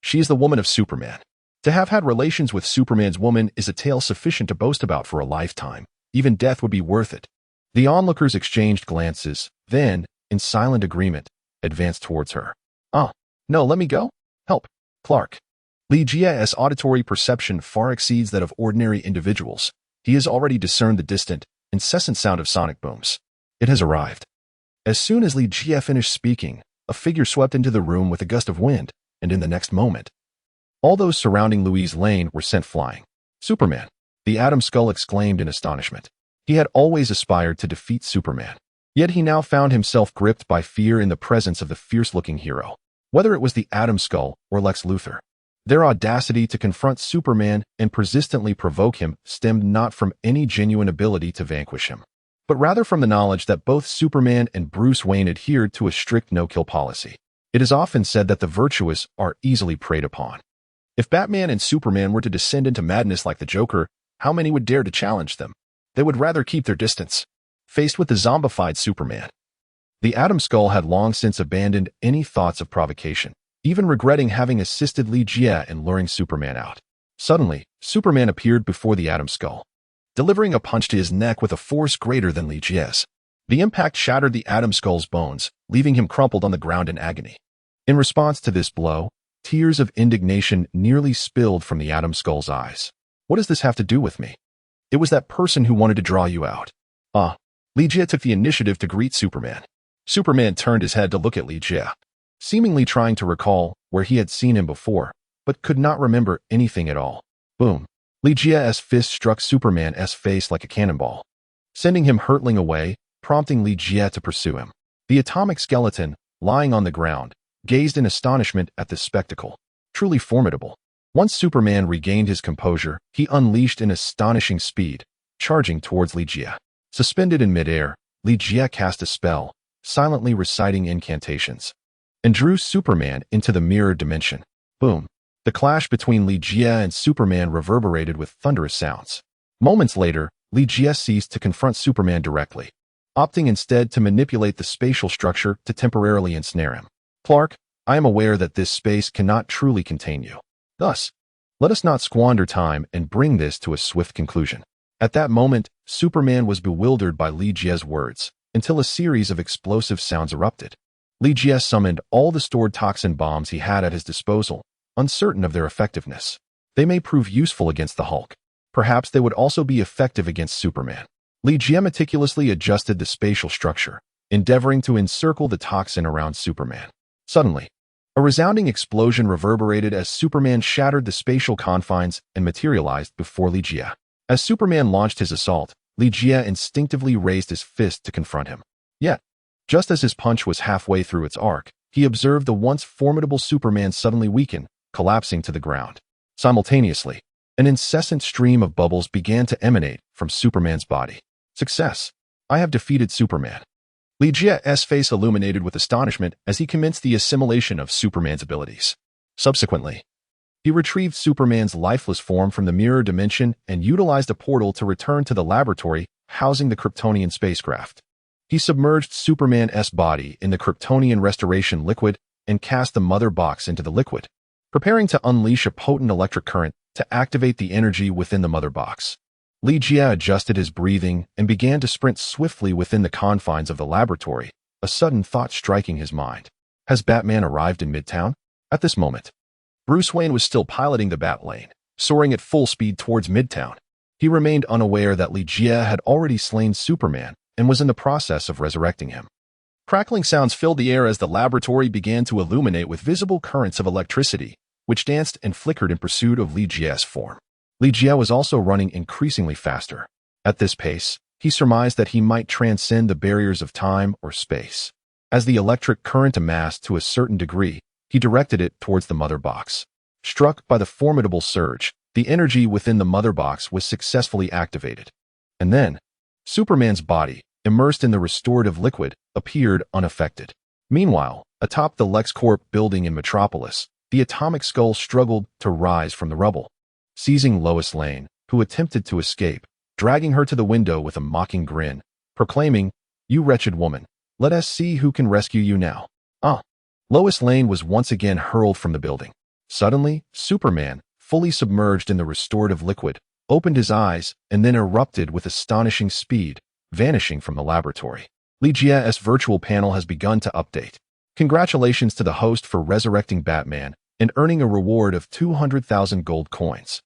She is the woman of Superman. To have had relations with Superman's woman is a tale sufficient to boast about for a lifetime. Even death would be worth it." The onlookers exchanged glances, then, in silent agreement, advanced towards her. No, let me go. Help. Clark. Li Jia's auditory perception far exceeds that of ordinary individuals. He has already discerned the distant, incessant sound of sonic booms. It has arrived. As soon as Li Jia finished speaking, a figure swept into the room with a gust of wind, and in the next moment, all those surrounding Louise Lane were sent flying. Superman! The Atom Skull exclaimed in astonishment. He had always aspired to defeat Superman. Yet he now found himself gripped by fear in the presence of the fierce-looking hero. Whether it was the Atom Skull or Lex Luthor, their audacity to confront Superman and persistently provoke him stemmed not from any genuine ability to vanquish him, but rather from the knowledge that both Superman and Bruce Wayne adhered to a strict no-kill policy. It is often said that the virtuous are easily preyed upon. If Batman and Superman were to descend into madness like the Joker, how many would dare to challenge them? They would rather keep their distance. Faced with the zombified Superman, the Atom Skull had long since abandoned any thoughts of provocation, even regretting having assisted Li Jia in luring Superman out. Suddenly, Superman appeared before the Atom Skull, delivering a punch to his neck with a force greater than Li Jia's. The impact shattered the Atom Skull's bones, leaving him crumpled on the ground in agony. In response to this blow, tears of indignation nearly spilled from the Atom Skull's eyes. "What does this have to do with me? It was that person who wanted to draw you out." Li Jia took the initiative to greet Superman. Superman turned his head to look at Li Jia, seemingly trying to recall where he had seen him before, but could not remember anything at all. Boom! Li Jia's fist struck Superman's face like a cannonball, sending him hurtling away, prompting Li Jia to pursue him. The atomic skeleton, lying on the ground, gazed in astonishment at this spectacle. Truly formidable. Once Superman regained his composure, he unleashed in astonishing speed, charging towards Li Jia. Suspended in midair, Li Jia cast a spell, silently reciting incantations, and drew Superman into the mirror dimension. Boom! The clash between Li Jia and Superman reverberated with thunderous sounds. Moments later, Li Jia ceased to confront Superman directly, opting instead to manipulate the spatial structure to temporarily ensnare him. "Clark, I am aware that this space cannot truly contain you. Thus, let us not squander time and bring this to a swift conclusion." At that moment, Superman was bewildered by Li Jia's words, until a series of explosive sounds erupted. Li Jia summoned all the stored toxin bombs he had at his disposal, uncertain of their effectiveness. They may prove useful against the Hulk. Perhaps they would also be effective against Superman. Li Jia meticulously adjusted the spatial structure, endeavoring to encircle the toxin around Superman. Suddenly, a resounding explosion reverberated as Superman shattered the spatial confines and materialized before Li Jia. As Superman launched his assault, Li Jia instinctively raised his fist to confront him. Yet, just as his punch was halfway through its arc, he observed the once formidable Superman suddenly weaken, collapsing to the ground. Simultaneously, an incessant stream of bubbles began to emanate from Superman's body. "Success! I have defeated Superman." Li Jia's face illuminated with astonishment as he commenced the assimilation of Superman's abilities. Subsequently, he retrieved Superman's lifeless form from the mirror dimension and utilized a portal to return to the laboratory housing the Kryptonian spacecraft. He submerged Superman's body in the Kryptonian restoration liquid and cast the mother box into the liquid, preparing to unleash a potent electric current to activate the energy within the mother box. Li Jia adjusted his breathing and began to sprint swiftly within the confines of the laboratory, a sudden thought striking his mind. Has Batman arrived in Midtown? At this moment, Bruce Wayne was still piloting the Batlane, soaring at full speed towards Midtown. He remained unaware that Li Jia had already slain Superman and was in the process of resurrecting him. Crackling sounds filled the air as the laboratory began to illuminate with visible currents of electricity, which danced and flickered in pursuit of Li Jia's form. Li Jia was also running increasingly faster. At this pace, he surmised that he might transcend the barriers of time or space. As the electric current amassed to a certain degree, he directed it towards the mother box. Struck by the formidable surge, the energy within the mother box was successfully activated. And then, Superman's body, immersed in the restorative liquid, appeared unaffected. Meanwhile, atop the LexCorp building in Metropolis, the atomic skull struggled to rise from the rubble, seizing Lois Lane, who attempted to escape, dragging her to the window with a mocking grin, proclaiming, "You wretched woman, Let us see who can rescue you now. Ah. Lois Lane was once again hurled from the building. Suddenly, Superman, fully submerged in the restorative liquid, opened his eyes and then erupted with astonishing speed, vanishing from the laboratory. Ligia's virtual panel has begun to update. Congratulations to the host for resurrecting Batman and earning a reward of 200,000 gold coins.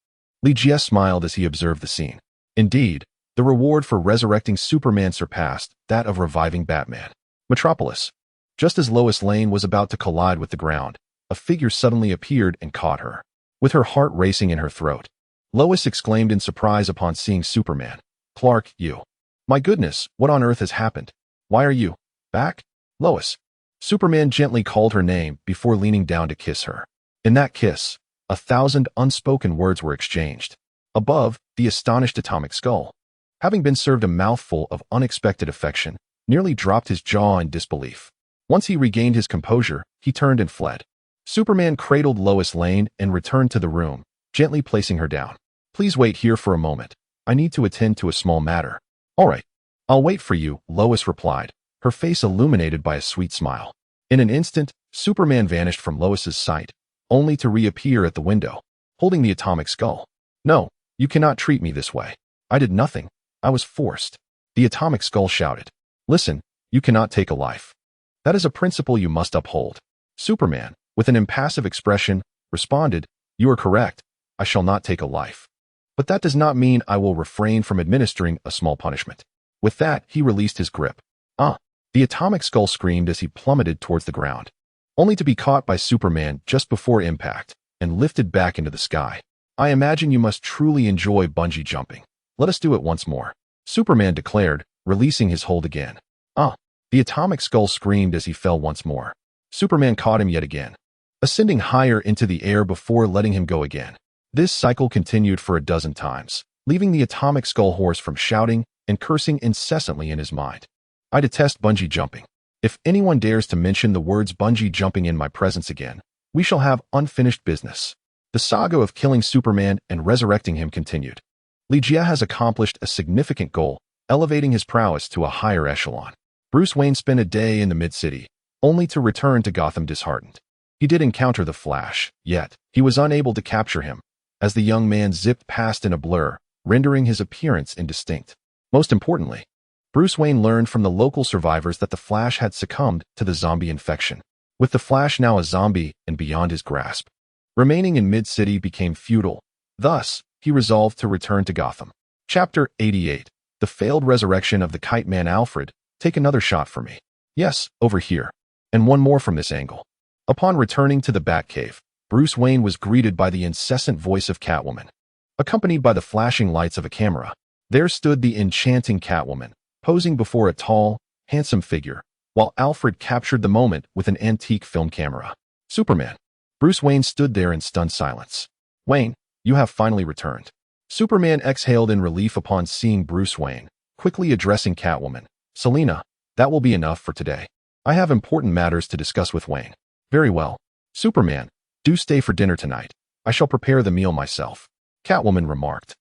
Ligia smiled as he observed the scene. Indeed, the reward for resurrecting Superman surpassed that of reviving Batman. Metropolis. Just as Lois Lane was about to collide with the ground, a figure suddenly appeared and caught her. With her heart racing in her throat, Lois exclaimed in surprise upon seeing Superman. Clark, you. My goodness, what on earth has happened? Why are you back? Lois. Superman gently called her name before leaning down to kiss her. In that kiss, 1,000 unspoken words were exchanged. Above, the astonished Atomic Skull, having been served a mouthful of unexpected affection, nearly dropped his jaw in disbelief. Once he regained his composure, he turned and fled. Superman cradled Lois Lane and returned to the room, gently placing her down. Please wait here for a moment. I need to attend to a small matter. All right. I'll wait for you, Lois replied, her face illuminated by a sweet smile. In an instant, Superman vanished from Lois's sight, only to reappear at the window, holding the Atomic Skull. No, you cannot treat me this way. I did nothing. I was forced. The Atomic Skull shouted. Listen, you cannot take a life. That is a principle you must uphold. Superman, with an impassive expression, responded, You are correct. I shall not take a life. But that does not mean I will refrain from administering a small punishment. With that, he released his grip. The Atomic Skull screamed as he plummeted towards the ground, only to be caught by Superman just before impact and lifted back into the sky. I imagine you must truly enjoy bungee jumping. Let us do it once more, Superman declared, releasing his hold again. The Atomic Skull screamed as he fell once more. Superman caught him yet again, ascending higher into the air before letting him go again. This cycle continued for a dozen times, leaving the Atomic Skull hoarse from shouting and cursing incessantly in his mind. I detest bungee jumping. If anyone dares to mention the words bungee jumping in my presence again, we shall have unfinished business. The saga of killing Superman and resurrecting him continued. Ligia has accomplished a significant goal, elevating his prowess to a higher echelon. Bruce Wayne spent a day in the mid-city, only to return to Gotham disheartened. He did encounter the Flash, yet he was unable to capture him, as the young man zipped past in a blur, rendering his appearance indistinct. Most importantly, Bruce Wayne learned from the local survivors that the Flash had succumbed to the zombie infection. With the Flash now a zombie and beyond his grasp, remaining in mid-city became futile. Thus, he resolved to return to Gotham. Chapter 88. The failed resurrection of the Kite Man. Alfred, take another shot for me. Yes, over here. And one more from this angle. Upon returning to the Batcave, Bruce Wayne was greeted by the incessant voice of Catwoman. Accompanied by the flashing lights of a camera, there stood the enchanting Catwoman, posing before a tall, handsome figure, while Alfred captured the moment with an antique film camera. Superman. Bruce Wayne stood there in stunned silence. Wayne, you have finally returned. Superman exhaled in relief upon seeing Bruce Wayne, quickly addressing Catwoman. Selina, that will be enough for today. I have important matters to discuss with Wayne. Very well. Superman, do stay for dinner tonight. I shall prepare the meal myself, Catwoman remarked,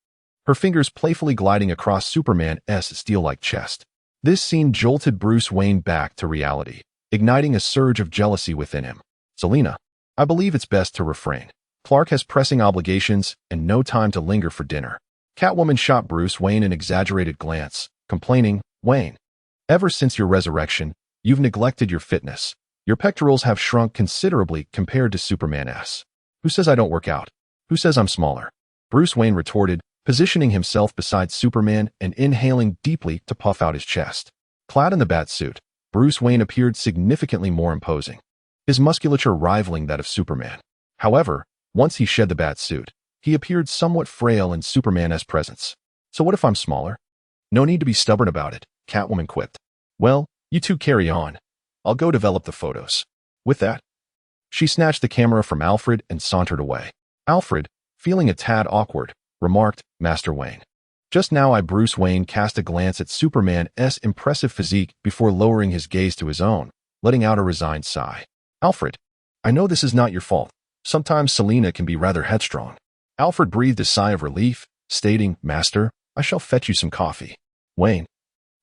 her fingers playfully gliding across Superman's steel-like chest. This scene jolted Bruce Wayne back to reality, igniting a surge of jealousy within him. Selina, I believe it's best to refrain. Clark has pressing obligations and no time to linger for dinner. Catwoman shot Bruce Wayne an exaggerated glance, complaining, Wayne, ever since your resurrection, you've neglected your fitness. Your pectorals have shrunk considerably compared to Superman's. Who says I don't work out? Who says I'm smaller? Bruce Wayne retorted, positioning himself beside Superman and inhaling deeply to puff out his chest. Clad in the bat suit, Bruce Wayne appeared significantly more imposing, his musculature rivaling that of Superman. However, once he shed the bat suit, he appeared somewhat frail in Superman's presence. So what if I'm smaller? No need to be stubborn about it, Catwoman quipped. Well, you two carry on. I'll go develop the photos. With that, she snatched the camera from Alfred and sauntered away. Alfred, feeling a tad awkward, remarked, Master Wayne. Just now Bruce Wayne cast a glance at Superman's impressive physique before lowering his gaze to his own, letting out a resigned sigh. Alfred, I know this is not your fault. Sometimes Selina can be rather headstrong. Alfred breathed a sigh of relief, stating, Master, I shall fetch you some coffee. Wayne,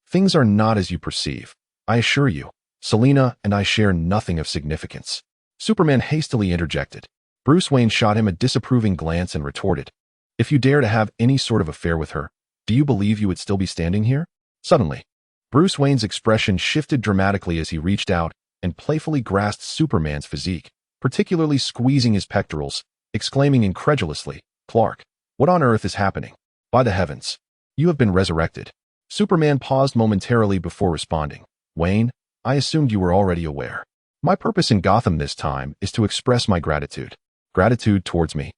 things are not as you perceive. I assure you, Selina and I share nothing of significance. Superman hastily interjected. Bruce Wayne shot him a disapproving glance and retorted, "If you dare to have any sort of affair with her, do you believe you would still be standing here?" Suddenly, Bruce Wayne's expression shifted dramatically as he reached out and playfully grasped Superman's physique, particularly squeezing his pectorals, exclaiming incredulously, "Clark, what on earth is happening? By the heavens, you have been resurrected." Superman paused momentarily before responding. "Wayne, I assumed you were already aware. My purpose in Gotham this time is to express my gratitude." "Gratitude towards me?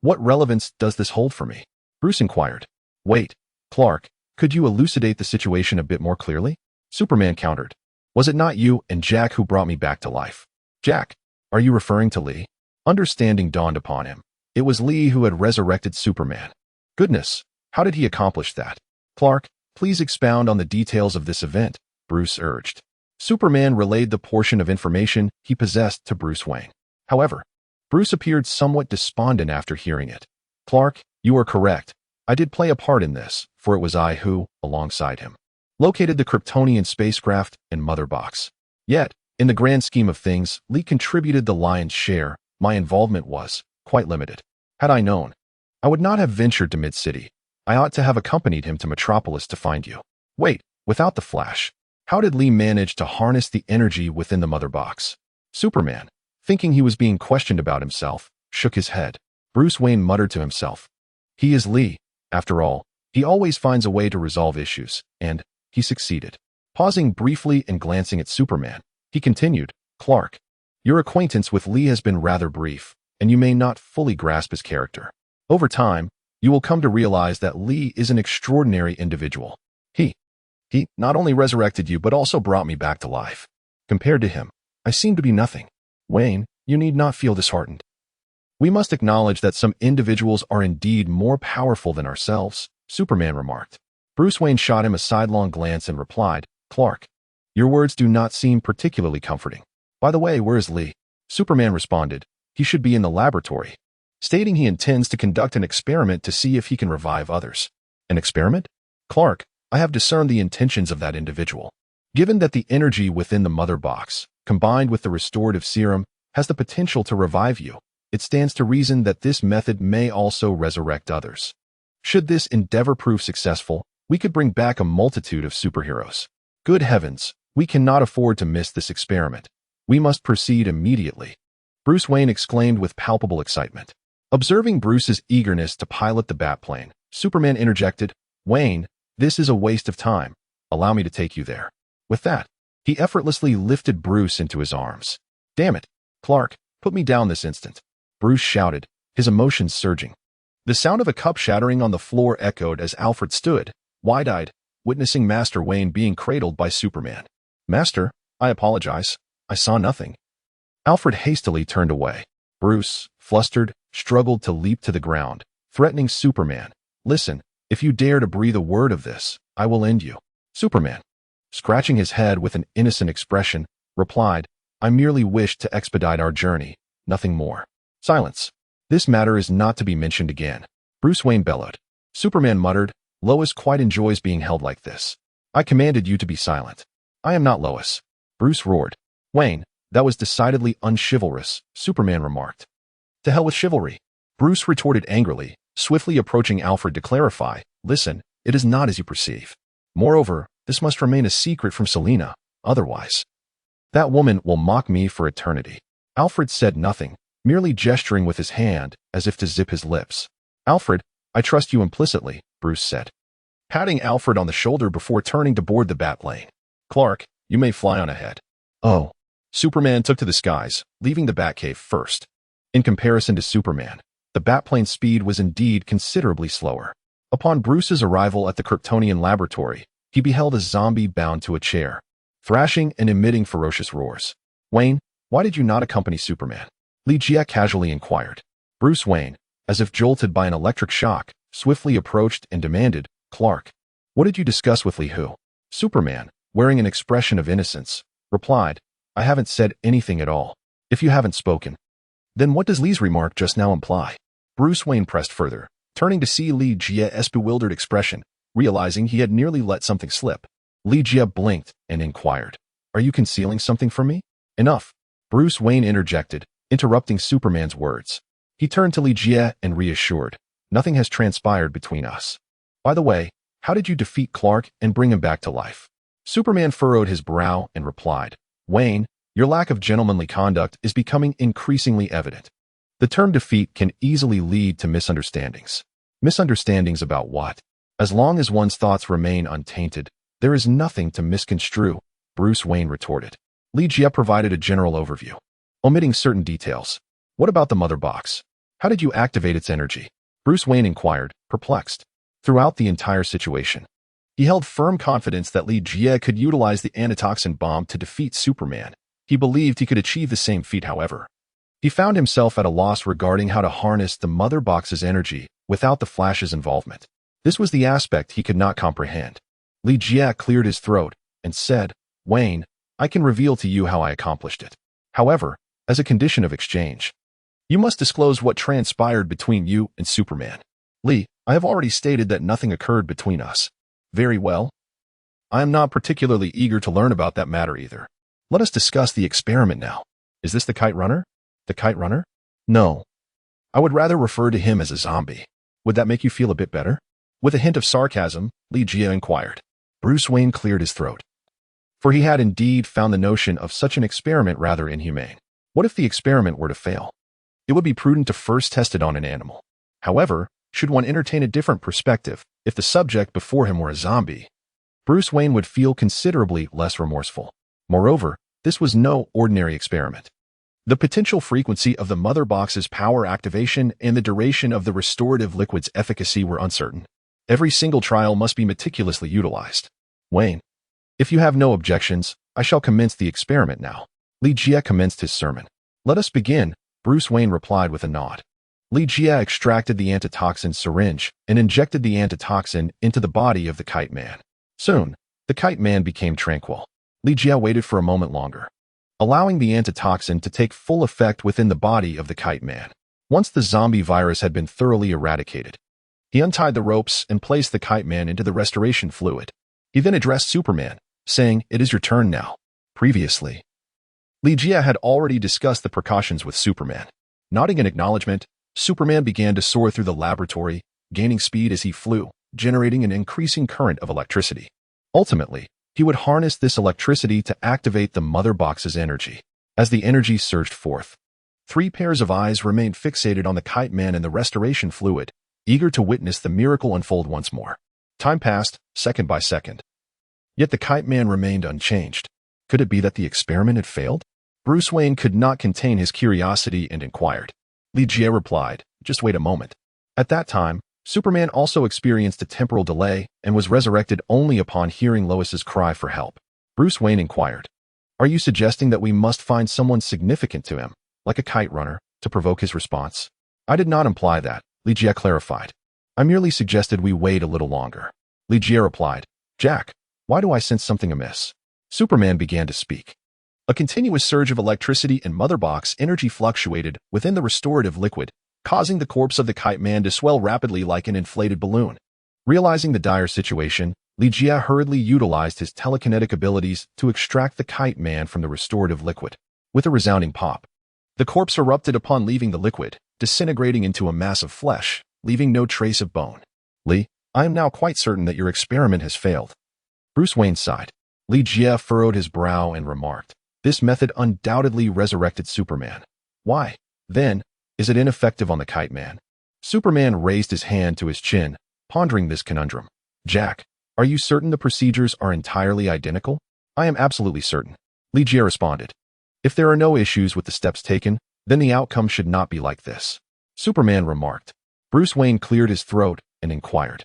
What relevance does this hold for me?" Bruce inquired. "Wait, Clark, could you elucidate the situation a bit more clearly?" Superman countered. "Was it not you and Jack who brought me back to life?" "Jack? Are you referring to Li?" Understanding dawned upon him. It was Li who had resurrected Superman. Goodness, how did he accomplish that? "Clark, please expound on the details of this event," Bruce urged. Superman relayed the portion of information he possessed to Bruce Wayne. However, Bruce appeared somewhat despondent after hearing it. "Clark, you are correct. I did play a part in this, for it was I who, alongside him, located the Kryptonian spacecraft and mother box. Yet, in the grand scheme of things, Li contributed the lion's share. My involvement was quite limited. Had I known, I would not have ventured to Mid-City. I ought to have accompanied him to Metropolis to find you." "Wait, without the Flash, how did Li manage to harness the energy within the mother box?" Superman, thinking he was being questioned about himself, shook his head. Bruce Wayne muttered to himself, "He is Li. After all, he always finds a way to resolve issues, and he succeeded." Pausing briefly and glancing at Superman, he continued, "Clark, your acquaintance with Li has been rather brief, and you may not fully grasp his character. Over time, you will come to realize that Li is an extraordinary individual. He not only resurrected you but also brought me back to life. Compared to him, I seem to be nothing. Wayne, you need not feel disheartened. We must acknowledge that some individuals are indeed more powerful than ourselves," Superman remarked. Bruce Wayne shot him a sidelong glance and replied, "Clark, your words do not seem particularly comforting. By the way, where is Li?" Superman responded, "He should be in the laboratory," stating he intends to conduct an experiment to see if he can revive others. "An experiment? Clark, I have discerned the intentions of that individual. Given that the energy within the mother box, combined with the restorative serum, has the potential to revive you, it stands to reason that this method may also resurrect others. Should this endeavor prove successful, we could bring back a multitude of superheroes. Good heavens, we cannot afford to miss this experiment. We must proceed immediately," Bruce Wayne exclaimed with palpable excitement. Observing Bruce's eagerness to pilot the Batplane, Superman interjected, "Wayne, this is a waste of time. Allow me to take you there." With that, he effortlessly lifted Bruce into his arms. "Damn it, Clark, put me down this instant," Bruce shouted, his emotions surging. The sound of a cup shattering on the floor echoed as Alfred stood, wide-eyed, witnessing Master Wayne being cradled by Superman. "Master, I apologize. I saw nothing." Alfred hastily turned away. Bruce, flustered, struggled to leap to the ground, threatening Superman, "Listen, if you dare to breathe a word of this, I will end you." Superman, scratching his head with an innocent expression, replied, "I merely wished to expedite our journey, nothing more." "Silence. This matter is not to be mentioned again," Bruce Wayne bellowed. Superman muttered, "Lois quite enjoys being held like this. I commanded you to be silent." "I am not Lois," Bruce roared. "Wayne, that was decidedly unchivalrous," Superman remarked. "To hell with chivalry," Bruce retorted angrily, swiftly approaching Alfred to clarify, "Listen, it is not as you perceive. Moreover, this must remain a secret from Selina, otherwise that woman will mock me for eternity." Alfred said nothing, merely gesturing with his hand as if to zip his lips. "Alfred, I trust you implicitly," Bruce said, patting Alfred on the shoulder before turning to board the Batplane. "Clark, you may fly on ahead." "Oh." Superman took to the skies, leaving the Batcave first. In comparison to Superman, the Batplane's speed was indeed considerably slower. Upon Bruce's arrival at the Kryptonian laboratory, he beheld a zombie bound to a chair, thrashing and emitting ferocious roars. "Wayne, why did you not accompany Superman?" Li Jia casually inquired. Bruce Wayne, as if jolted by an electric shock, swiftly approached and demanded, "Clark, what did you discuss with Li Hu?" Superman, wearing an expression of innocence, replied, "I haven't said anything at all. If you haven't spoken, then what does Li's remark just now imply?" Bruce Wayne pressed further, turning to see Li Jia's bewildered expression, realizing he had nearly let something slip. Li Jia blinked and inquired, Are you concealing something from me? Enough. Bruce Wayne interjected, interrupting Superman's words. He turned to Li Jie and reassured, nothing has transpired between us. By the way, how did you defeat Clark and bring him back to life? Superman furrowed his brow and replied, Wayne, your lack of gentlemanly conduct is becoming increasingly evident. The term defeat can easily lead to misunderstandings. Misunderstandings about what? As long as one's thoughts remain untainted, there is nothing to misconstrue, Bruce Wayne retorted. Li Jie provided a general overview, omitting certain details. What about the mother box? How did you activate its energy? Bruce Wayne inquired, perplexed. Throughout the entire situation, he held firm confidence that Li Jie could utilize the antitoxin bomb to defeat Superman. He believed he could achieve the same feat, however. He found himself at a loss regarding how to harness the mother box's energy without the Flash's involvement. This was the aspect he could not comprehend. Li Jie cleared his throat and said, Wayne, I can reveal to you how I accomplished it. However, as a condition of exchange, you must disclose what transpired between you and Superman. Li, I have already stated that nothing occurred between us. Very well. I am not particularly eager to learn about that matter either. Let us discuss the experiment now. Is this the Kite Runner? The Kite Runner? No. I would rather refer to him as a zombie. Would that make you feel a bit better? With a hint of sarcasm, Li Jie inquired. Bruce Wayne cleared his throat, for he had indeed found the notion of such an experiment rather inhumane. What if the experiment were to fail? It would be prudent to first test it on an animal. However, should one entertain a different perspective, if the subject before him were a zombie, Bruce Wayne would feel considerably less remorseful. Moreover, this was no ordinary experiment. The potential frequency of the mother box's power activation and the duration of the restorative liquid's efficacy were uncertain. Every single trial must be meticulously utilized. Wayne, if you have no objections, I shall commence the experiment now. Li Jie commenced his sermon. Let us begin, Bruce Wayne replied with a nod. Li Jie extracted the antitoxin syringe and injected the antitoxin into the body of the Kite Man. Soon, the Kite Man became tranquil. Li Jie waited for a moment longer, allowing the antitoxin to take full effect within the body of the Kite Man. Once the zombie virus had been thoroughly eradicated, he untied the ropes and placed the Kite Man into the restoration fluid. He then addressed Superman, saying, It is your turn now. Previously, Li Jie had already discussed the precautions with Superman. Nodding in acknowledgement, Superman began to soar through the laboratory, gaining speed as he flew, generating an increasing current of electricity. Ultimately, he would harness this electricity to activate the mother box's energy. As the energy surged forth, 3 pairs of eyes remained fixated on the Kite Man and the restoration fluid, eager to witness the miracle unfold once more. Time passed, second by second. Yet the Kite Man remained unchanged. Could it be that the experiment had failed? Bruce Wayne could not contain his curiosity and inquired. Li Jie replied, Just wait a moment. At that time, Superman also experienced a temporal delay and was resurrected only upon hearing Lois's cry for help. Bruce Wayne inquired, Are you suggesting that we must find someone significant to him, like a kite runner, to provoke his response? I did not imply that, Li Jie clarified. I merely suggested we wait a little longer. Li Jie replied, Jack, why do I sense something amiss? Superman began to speak. A continuous surge of electricity and mother box energy fluctuated within the restorative liquid, causing the corpse of the Kite Man to swell rapidly like an inflated balloon. Realizing the dire situation, Li Jie hurriedly utilized his telekinetic abilities to extract the Kite Man from the restorative liquid. With a resounding pop, the corpse erupted upon leaving the liquid, disintegrating into a mass of flesh, leaving no trace of bone. Li, I am now quite certain that your experiment has failed. Bruce Wayne sighed. Li Jie furrowed his brow and remarked, This method undoubtedly resurrected Superman. Why, then, is it ineffective on the Kite Man? Superman raised his hand to his chin, pondering this conundrum. Jack, are you certain the procedures are entirely identical? I am absolutely certain. Li Jie responded. If there are no issues with the steps taken, then the outcome should not be like this. Superman remarked. Bruce Wayne cleared his throat and inquired,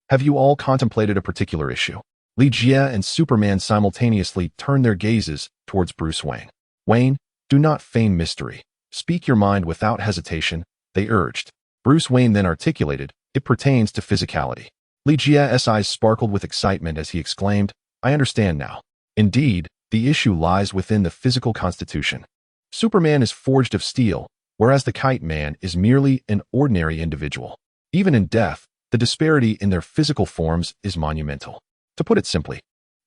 Have you all contemplated a particular issue? Li Jie and Superman simultaneously turned their gazes towards Bruce Wayne. Wayne, do not feign mystery. Speak your mind without hesitation, they urged. Bruce Wayne then articulated, It pertains to physicality. Li Jie's eyes sparkled with excitement as he exclaimed, I understand now. Indeed, the issue lies within the physical constitution. Superman is forged of steel, whereas the Kite Man is merely an ordinary individual. Even in death, the disparity in their physical forms is monumental. To put it simply,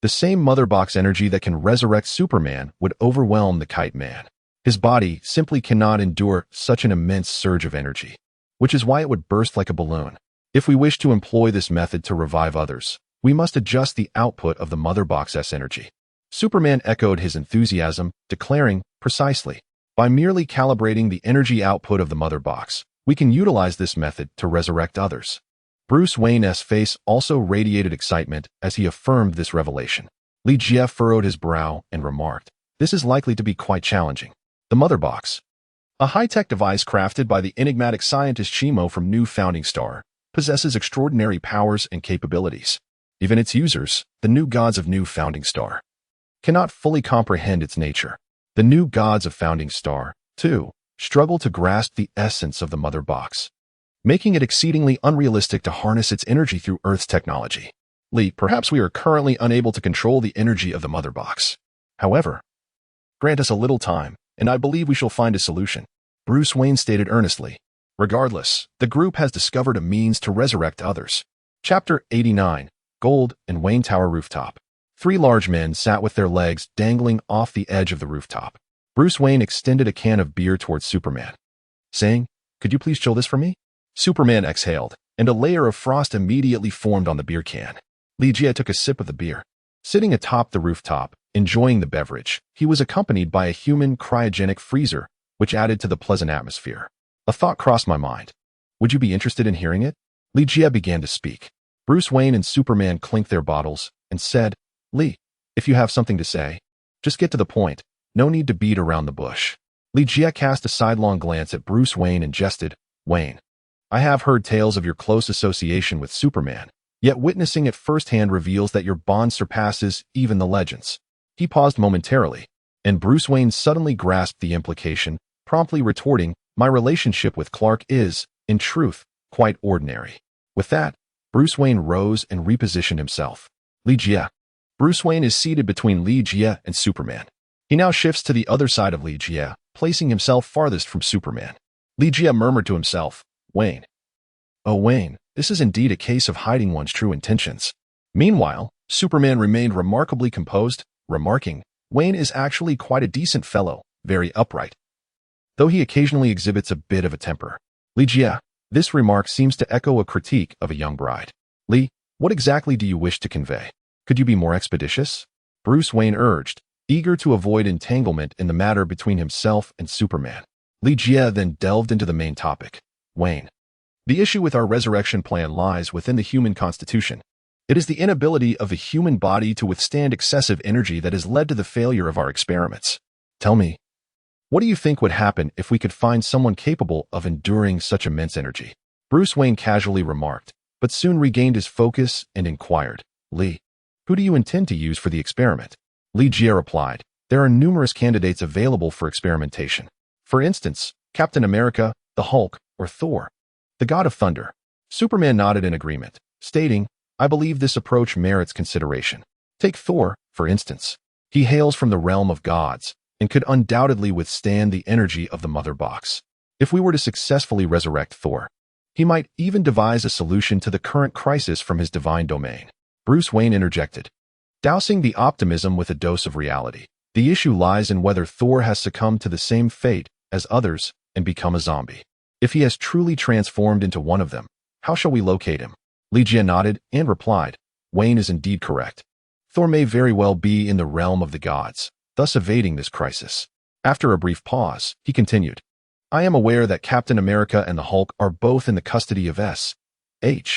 The same mother box energy that can resurrect Superman would overwhelm the Kite Man. His body simply cannot endure such an immense surge of energy, which is why it would burst like a balloon. If we wish to employ this method to revive others, we must adjust the output of the mother box's energy. Superman echoed his enthusiasm, declaring, precisely, by merely calibrating the energy output of the mother box, we can utilize this method to resurrect others. Bruce Wayne's face also radiated excitement as he affirmed this revelation. Li-Jie furrowed his brow and remarked, this is likely to be quite challenging. The mother box, a high-tech device crafted by the enigmatic scientist Chimo from New Founding Star, possesses extraordinary powers and capabilities. Even its users, the new gods of New Founding Star, cannot fully comprehend its nature. The new gods of Founding Star, too, struggle to grasp the essence of the mother box, making it exceedingly unrealistic to harness its energy through Earth's technology. Lee, perhaps we are currently unable to control the energy of the mother box. However, grant us a little time, and I believe we shall find a solution, Bruce Wayne stated earnestly. Regardless, the group has discovered a means to resurrect others. Chapter 89, Gold and Wayne Tower Rooftop. 3 large men sat with their legs dangling off the edge of the rooftop. Bruce Wayne extended a can of beer towards Superman, saying, could you please chill this for me? Superman exhaled, and a layer of frost immediately formed on the beer can. Li-Jie took a sip of the beer. Sitting atop the rooftop, enjoying the beverage, he was accompanied by a human cryogenic freezer, which added to the pleasant atmosphere. A thought crossed my mind. Would you be interested in hearing it? Li-Jie began to speak. Bruce Wayne and Superman clinked their bottles and said, Lee, if you have something to say, just get to the point. No need to beat around the bush. Li-Jie cast a sidelong glance at Bruce Wayne and jested, Wayne, I have heard tales of your close association with Superman, yet witnessing it firsthand reveals that your bond surpasses even the legends. He paused momentarily, and Bruce Wayne suddenly grasped the implication, promptly retorting, my relationship with Clark is, in truth, quite ordinary. With that, Bruce Wayne rose and repositioned himself. Li-Jie. Bruce Wayne is seated between Li-Jie and Superman. He now shifts to the other side of Li-Jie, placing himself farthest from Superman. Li-Jie murmured to himself, Wayne. Oh, Wayne, this is indeed a case of hiding one's true intentions. Meanwhile, Superman remained remarkably composed, remarking, Wayne is actually quite a decent fellow, very upright, though he occasionally exhibits a bit of a temper. Li-Jie, this remark seems to echo a critique of a young bride. Lee, what exactly do you wish to convey? Could you be more expeditious? Bruce Wayne urged, eager to avoid entanglement in the matter between himself and Superman. Li-Jie then delved into the main topic. Wayne, the issue with our resurrection plan lies within the human constitution. It is the inability of the human body to withstand excessive energy that has led to the failure of our experiments. Tell me, what do you think would happen if we could find someone capable of enduring such immense energy? Bruce Wayne casually remarked, but soon regained his focus and inquired, Lee, who do you intend to use for the experiment? Li-Jie replied, there are numerous candidates available for experimentation. For instance, Captain America, the Hulk, or Thor, the God of Thunder. Superman nodded in agreement, stating, I believe this approach merits consideration. Take Thor, for instance. He hails from the realm of gods, and could undoubtedly withstand the energy of the mother box. If we were to successfully resurrect Thor, he might even devise a solution to the current crisis from his divine domain. Bruce Wayne interjected, dousing the optimism with a dose of reality. The issue lies in whether Thor has succumbed to the same fate as others and become a zombie. If he has truly transformed into one of them, how shall we locate him? Li-Jie nodded and replied, Wayne is indeed correct. Thor may very well be in the realm of the gods, thus evading this crisis. After a brief pause, he continued, I am aware that Captain America and the Hulk are both in the custody of S.H.I.E.L.D.,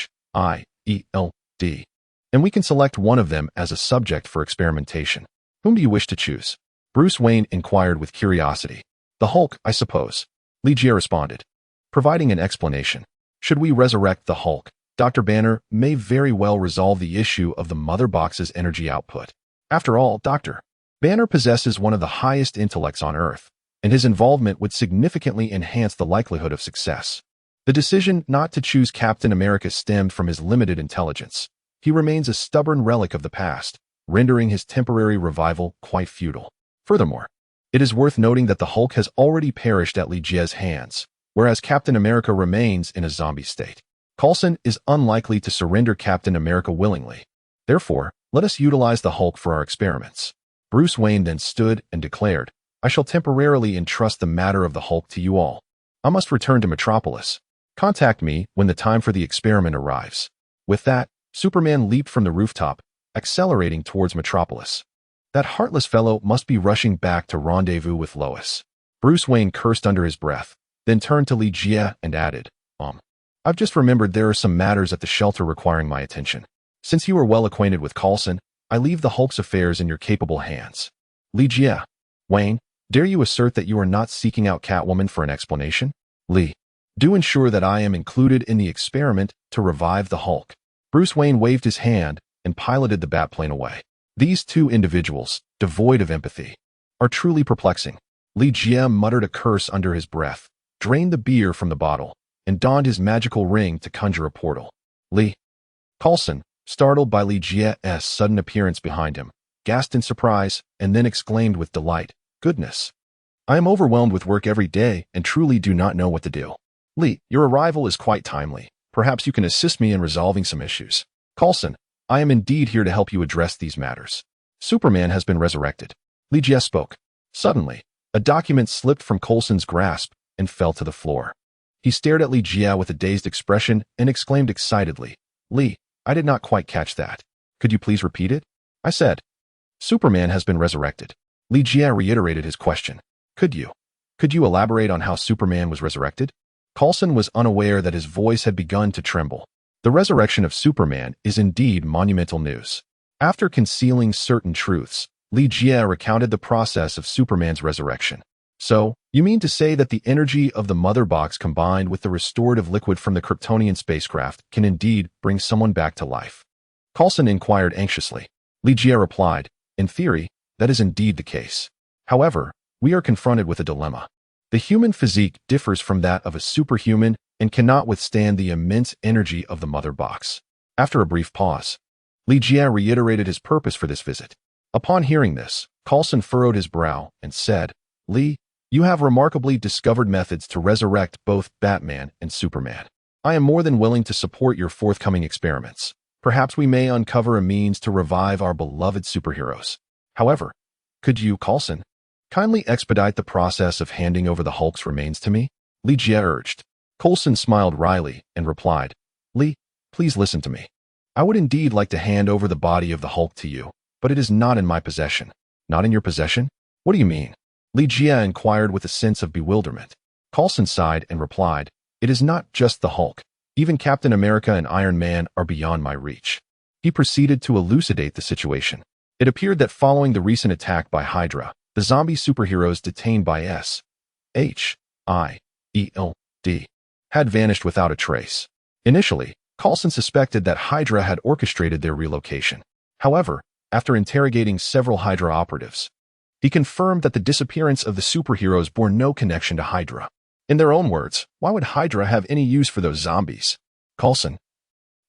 and we can select one of them as a subject for experimentation. Whom do you wish to choose? Bruce Wayne inquired with curiosity. The Hulk, I suppose. Li-Jie responded, providing an explanation. Should we resurrect the Hulk, Dr. Banner may very well resolve the issue of the mother box's energy output. After all, Dr. Banner possesses one of the highest intellects on Earth, and his involvement would significantly enhance the likelihood of success. The decision not to choose Captain America stemmed from his limited intelligence. He remains a stubborn relic of the past, rendering his temporary revival quite futile. Furthermore, it is worth noting that the Hulk has already perished at Li-Jie's hands, whereas Captain America remains in a zombie state. Coulson is unlikely to surrender Captain America willingly. Therefore, Let us utilize the Hulk for our experiments. Bruce Wayne then stood and declared, I shall temporarily entrust the matter of the Hulk to you all. I must return to Metropolis. Contact me when the time for the experiment arrives. With that, Superman leaped from the rooftop, accelerating towards Metropolis. That heartless fellow must be rushing back to rendezvous with Lois. Bruce Wayne cursed under his breath, then turned to Li Jie and added, I've just remembered there are some matters at the shelter requiring my attention. Since you are well acquainted with Coulson, I leave the Hulk's affairs in your capable hands. Li Jie. Wayne, dare you assert that you are not seeking out Catwoman for an explanation? Li. Do ensure that I am included in the experiment to revive the Hulk. Bruce Wayne waved his hand and piloted the Batplane away. These two individuals, devoid of empathy, are truly perplexing. Li Jie muttered a curse under his breath, drained the beer from the bottle, and donned his magical ring to conjure a portal. Li. Coulson, startled by Li Jie's sudden appearance behind him, gasped in surprise and then exclaimed with delight, Goodness! I am overwhelmed with work every day and truly do not know what to do. Li, your arrival is quite timely. Perhaps you can assist me in resolving some issues. Coulson, I am indeed here to help you address these matters. Superman has been resurrected. Li Jie spoke. Suddenly, a document slipped from Coulson's grasp and fell to the floor. He stared at Li Jie with a dazed expression and exclaimed excitedly, Li, I did not quite catch that. Could you please repeat it? I said, Superman has been resurrected. Li Jie reiterated his question. Could you elaborate on how Superman was resurrected? Coulson was unaware that his voice had begun to tremble. The resurrection of Superman is indeed monumental news. After concealing certain truths, Li Jie recounted the process of Superman's resurrection. So, you mean to say that the energy of the mother box combined with the restorative liquid from the Kryptonian spacecraft can indeed bring someone back to life? Coulson inquired anxiously. Li Jie replied, In theory, that is indeed the case. However, we are confronted with a dilemma. The human physique differs from that of a superhuman and cannot withstand the immense energy of the mother box. After a brief pause, Li Jie reiterated his purpose for this visit. Upon hearing this, Coulson furrowed his brow and said, Li, you have remarkably discovered methods to resurrect both Batman and Superman. I am more than willing to support your forthcoming experiments. Perhaps we may uncover a means to revive our beloved superheroes. However, could you, Coulson, kindly expedite the process of handing over the Hulk's remains to me? Li Jie urged. Coulson smiled wryly and replied, Li, please listen to me. I would indeed like to hand over the body of the Hulk to you, but it is not in my possession. Not in your possession? What do you mean? Li Jie inquired with a sense of bewilderment. Coulson sighed and replied, It is not just the Hulk. Even Captain America and Iron Man are beyond my reach. He proceeded to elucidate the situation. It appeared that following the recent attack by Hydra, the zombie superheroes detained by S.H.I.E.L.D. had vanished without a trace. Initially, Coulson suspected that Hydra had orchestrated their relocation. However, after interrogating several Hydra operatives, he confirmed that the disappearance of the superheroes bore no connection to Hydra. In their own words, why would Hydra have any use for those zombies? Coulson,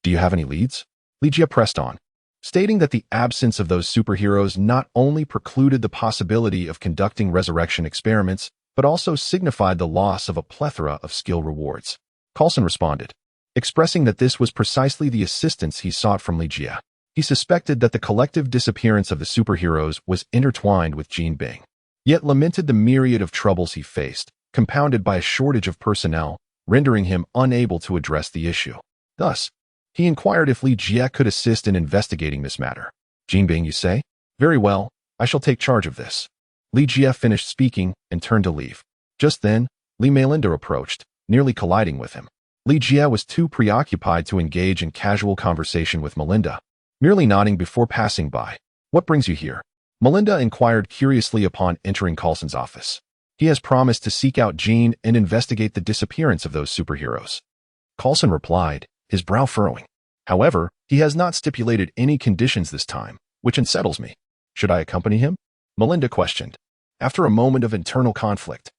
do you have any leads? Li Jie pressed on, stating that the absence of those superheroes not only precluded the possibility of conducting resurrection experiments, but also signified the loss of a plethora of skill rewards. Coulson responded, expressing that this was precisely the assistance he sought from Li Jie. He suspected that the collective disappearance of the superheroes was intertwined with Jean Bing, yet lamented the myriad of troubles he faced, compounded by a shortage of personnel, rendering him unable to address the issue. Thus, he inquired if Li Jie could assist in investigating this matter. Jean Bing, you say? Very well, I shall take charge of this. Li Jie finished speaking and turned to leave. Just then, Li Melinda approached, nearly colliding with him. Li Jie was too preoccupied to engage in casual conversation with Melinda, merely nodding before passing by. What brings you here? Melinda inquired curiously upon entering Coulson's office. He has promised to seek out Jean and investigate the disappearance of those superheroes. Coulson replied, his brow furrowing. However, he has not stipulated any conditions this time, which unsettles me. Should I accompany him? Melinda questioned. After a moment of internal conflict,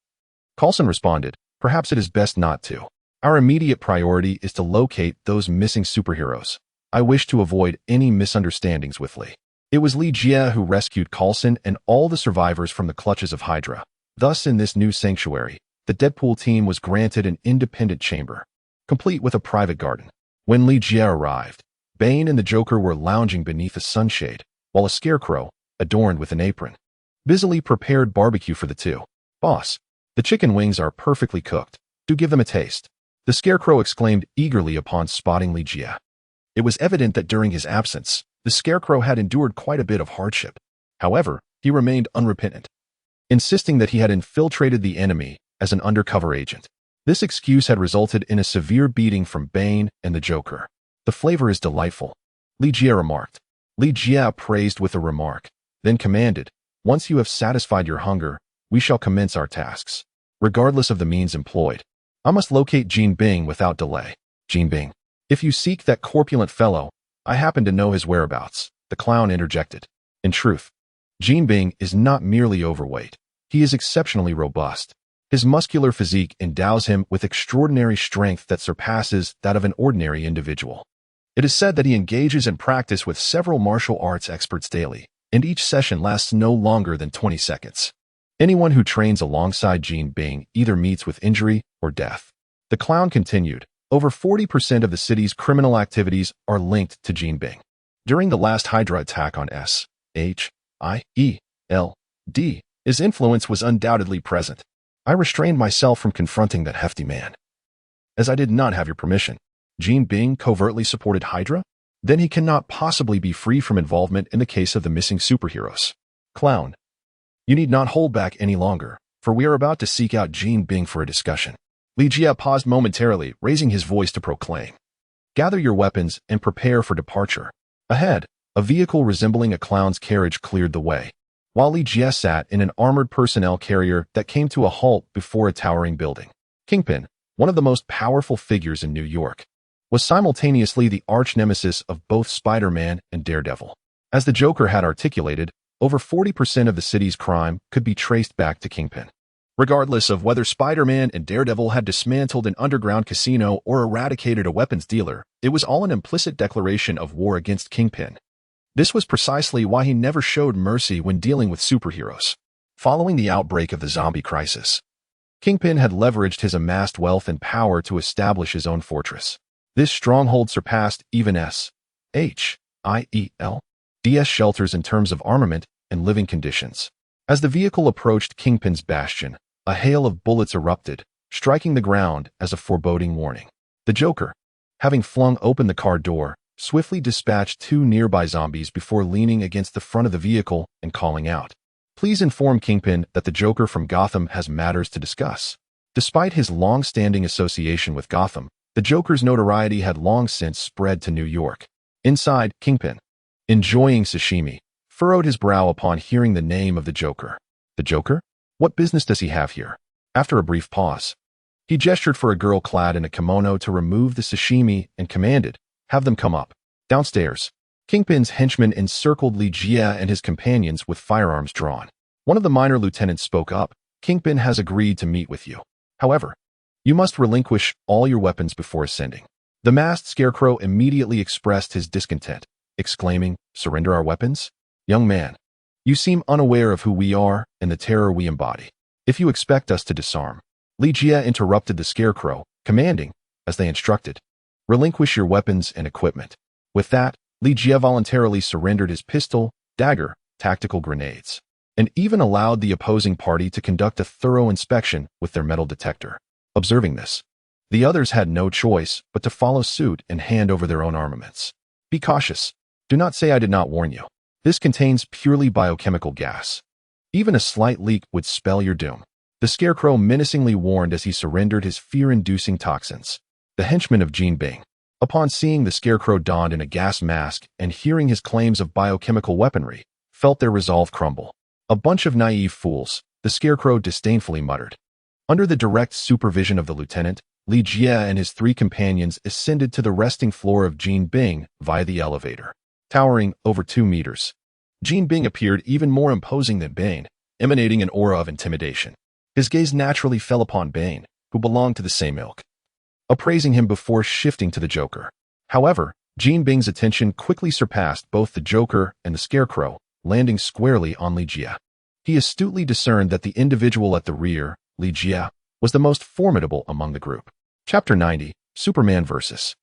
Coulson responded, perhaps it is best not to. Our immediate priority is to locate those missing superheroes. I wish to avoid any misunderstandings with Li. It was Li Jie who rescued Coulson and all the survivors from the clutches of Hydra. Thus, in this new sanctuary, the Deadpool team was granted an independent chamber, complete with a private garden. When Li Jie arrived, Bane and the Joker were lounging beneath a sunshade, while a scarecrow, adorned with an apron, busily prepared barbecue for the two. "Boss, the chicken wings are perfectly cooked. Do give them a taste," the scarecrow exclaimed eagerly upon spotting Li Jie. It was evident that during his absence, the scarecrow had endured quite a bit of hardship. However, he remained unrepentant, insisting that he had infiltrated the enemy as an undercover agent. This excuse had resulted in a severe beating from Bane and the Joker. "The flavor is delightful," Li Jie remarked. Li Jie praised with a remark, then commanded, "Once you have satisfied your hunger, we shall commence our tasks, regardless of the means employed. I must locate Jean Bing without delay." "Jean Bing? If you seek that corpulent fellow, I happen to know his whereabouts," the clown interjected. In truth, Jean Bing is not merely overweight. He is exceptionally robust. His muscular physique endows him with extraordinary strength that surpasses that of an ordinary individual. It is said that he engages in practice with several martial arts experts daily, and each session lasts no longer than 20 seconds. Anyone who trains alongside Jean Bing either meets with injury or death. The clown continued, "Over 40% of the city's criminal activities are linked to Jean Bing. During the last Hydra attack on S.H.I.E.L.D., his influence was undoubtedly present. I restrained myself from confronting that hefty man, as I did not have your permission." Jean Bing covertly supported Hydra? Then he cannot possibly be free from involvement in the case of the missing superheroes. "Clown, you need not hold back any longer, for we are about to seek out Jean Bing for a discussion." Li Jie paused momentarily, raising his voice to proclaim, "Gather your weapons and prepare for departure." Ahead, a vehicle resembling a clown's carriage cleared the way, while Li Jie sat in an armored personnel carrier that came to a halt before a towering building. Kingpin, one of the most powerful figures in New York, was simultaneously the arch-nemesis of both Spider-Man and Daredevil. As the Joker had articulated, over 40% of the city's crime could be traced back to Kingpin. Regardless of whether Spider-Man and Daredevil had dismantled an underground casino or eradicated a weapons dealer, it was all an implicit declaration of war against Kingpin. This was precisely why he never showed mercy when dealing with superheroes. Following the outbreak of the zombie crisis, Kingpin had leveraged his amassed wealth and power to establish his own fortress. This stronghold surpassed even S.H.I.E.L.D.'s shelters in terms of armament and living conditions. As the vehicle approached Kingpin's bastion, a hail of bullets erupted, striking the ground as a foreboding warning. The Joker, having flung open the car door, swiftly dispatched two nearby zombies before leaning against the front of the vehicle and calling out, "Please inform Kingpin that the Joker from Gotham has matters to discuss." Despite his long-standing association with Gotham, the Joker's notoriety had long since spread to New York. Inside, Kingpin, enjoying sashimi, furrowed his brow upon hearing the name of the Joker. "The Joker? What business does he have here?" After a brief pause, he gestured for a girl clad in a kimono to remove the sashimi and commanded, "Have them come up." Downstairs, Kingpin's henchmen encircled Li Jie and his companions with firearms drawn. One of the minor lieutenants spoke up, "Kingpin has agreed to meet with you. However, you must relinquish all your weapons before ascending." The masked scarecrow immediately expressed his discontent, exclaiming, "Surrender our weapons? Young man, you seem unaware of who we are and the terror we embody. If you expect us to disarm." Li Jie interrupted the scarecrow, commanding, as they instructed, "Relinquish your weapons and equipment." With that, Li Jie voluntarily surrendered his pistol, dagger, tactical grenades, and even allowed the opposing party to conduct a thorough inspection with their metal detector. Observing this, the others had no choice but to follow suit and hand over their own armaments. "Be cautious. Do not say I did not warn you. This contains purely biochemical gas. Even a slight leak would spell your doom," the scarecrow menacingly warned as he surrendered his fear-inducing toxins. The henchmen of Jean Bing, upon seeing the scarecrow donned in a gas mask and hearing his claims of biochemical weaponry, felt their resolve crumble. "A bunch of naive fools," the scarecrow disdainfully muttered. Under the direct supervision of the lieutenant, Li Jie and his three companions ascended to the resting floor of Jean Bing via the elevator. Towering over 2 meters, Jean Bing appeared even more imposing than Bane, emanating an aura of intimidation. His gaze naturally fell upon Bane, who belonged to the same ilk, appraising him before shifting to the Joker. However, Jean Bing's attention quickly surpassed both the Joker and the Scarecrow, landing squarely on Li Jie. He astutely discerned that the individual at the rear, Li Jie, was the most formidable among the group. Chapter 90, Superman vs.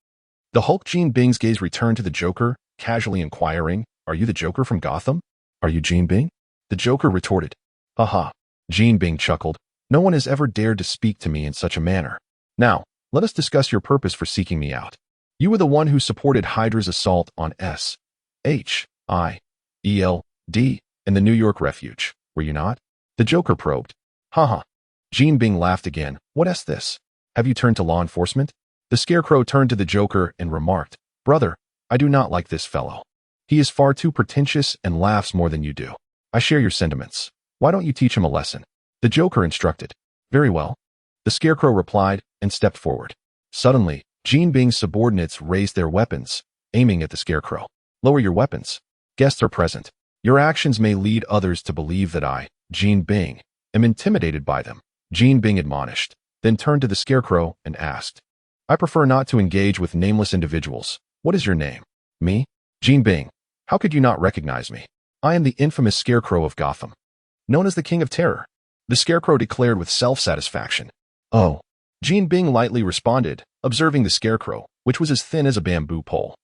The Hulk Jean Bing's gaze returned to the Joker, casually inquiring, "Are you the Joker from Gotham? Are you Jean Bing?" The Joker retorted, "Haha." Jean Bing chuckled. "No one has ever dared to speak to me in such a manner. Now, let us discuss your purpose for seeking me out. You were the one who supported Hydra's assault on S.H.I.E.L.D. in the New York refuge, were you not?" The Joker probed. "Haha." Jean Bing laughed again. "What's this? Have you turned to law enforcement?" The Scarecrow turned to the Joker and remarked, "Brother, I do not like this fellow. He is far too pretentious and laughs more than you do. I share your sentiments. Why don't you teach him a lesson?" The Joker instructed. "Very well." The Scarecrow replied and stepped forward. Suddenly, Jean Bing's subordinates raised their weapons, aiming at the Scarecrow. "Lower your weapons. Guests are present. Your actions may lead others to believe that I, Jean Bing, am intimidated by them." Jean Bing admonished, then turned to the Scarecrow and asked, "I prefer not to engage with nameless individuals. What is your name?" "Me? Jean Bing. How could you not recognize me? I am the infamous Scarecrow of Gotham, known as the King of Terror," the Scarecrow declared with self-satisfaction. "Oh." Jean Bing lightly responded, observing the Scarecrow, which was as thin as a bamboo pole,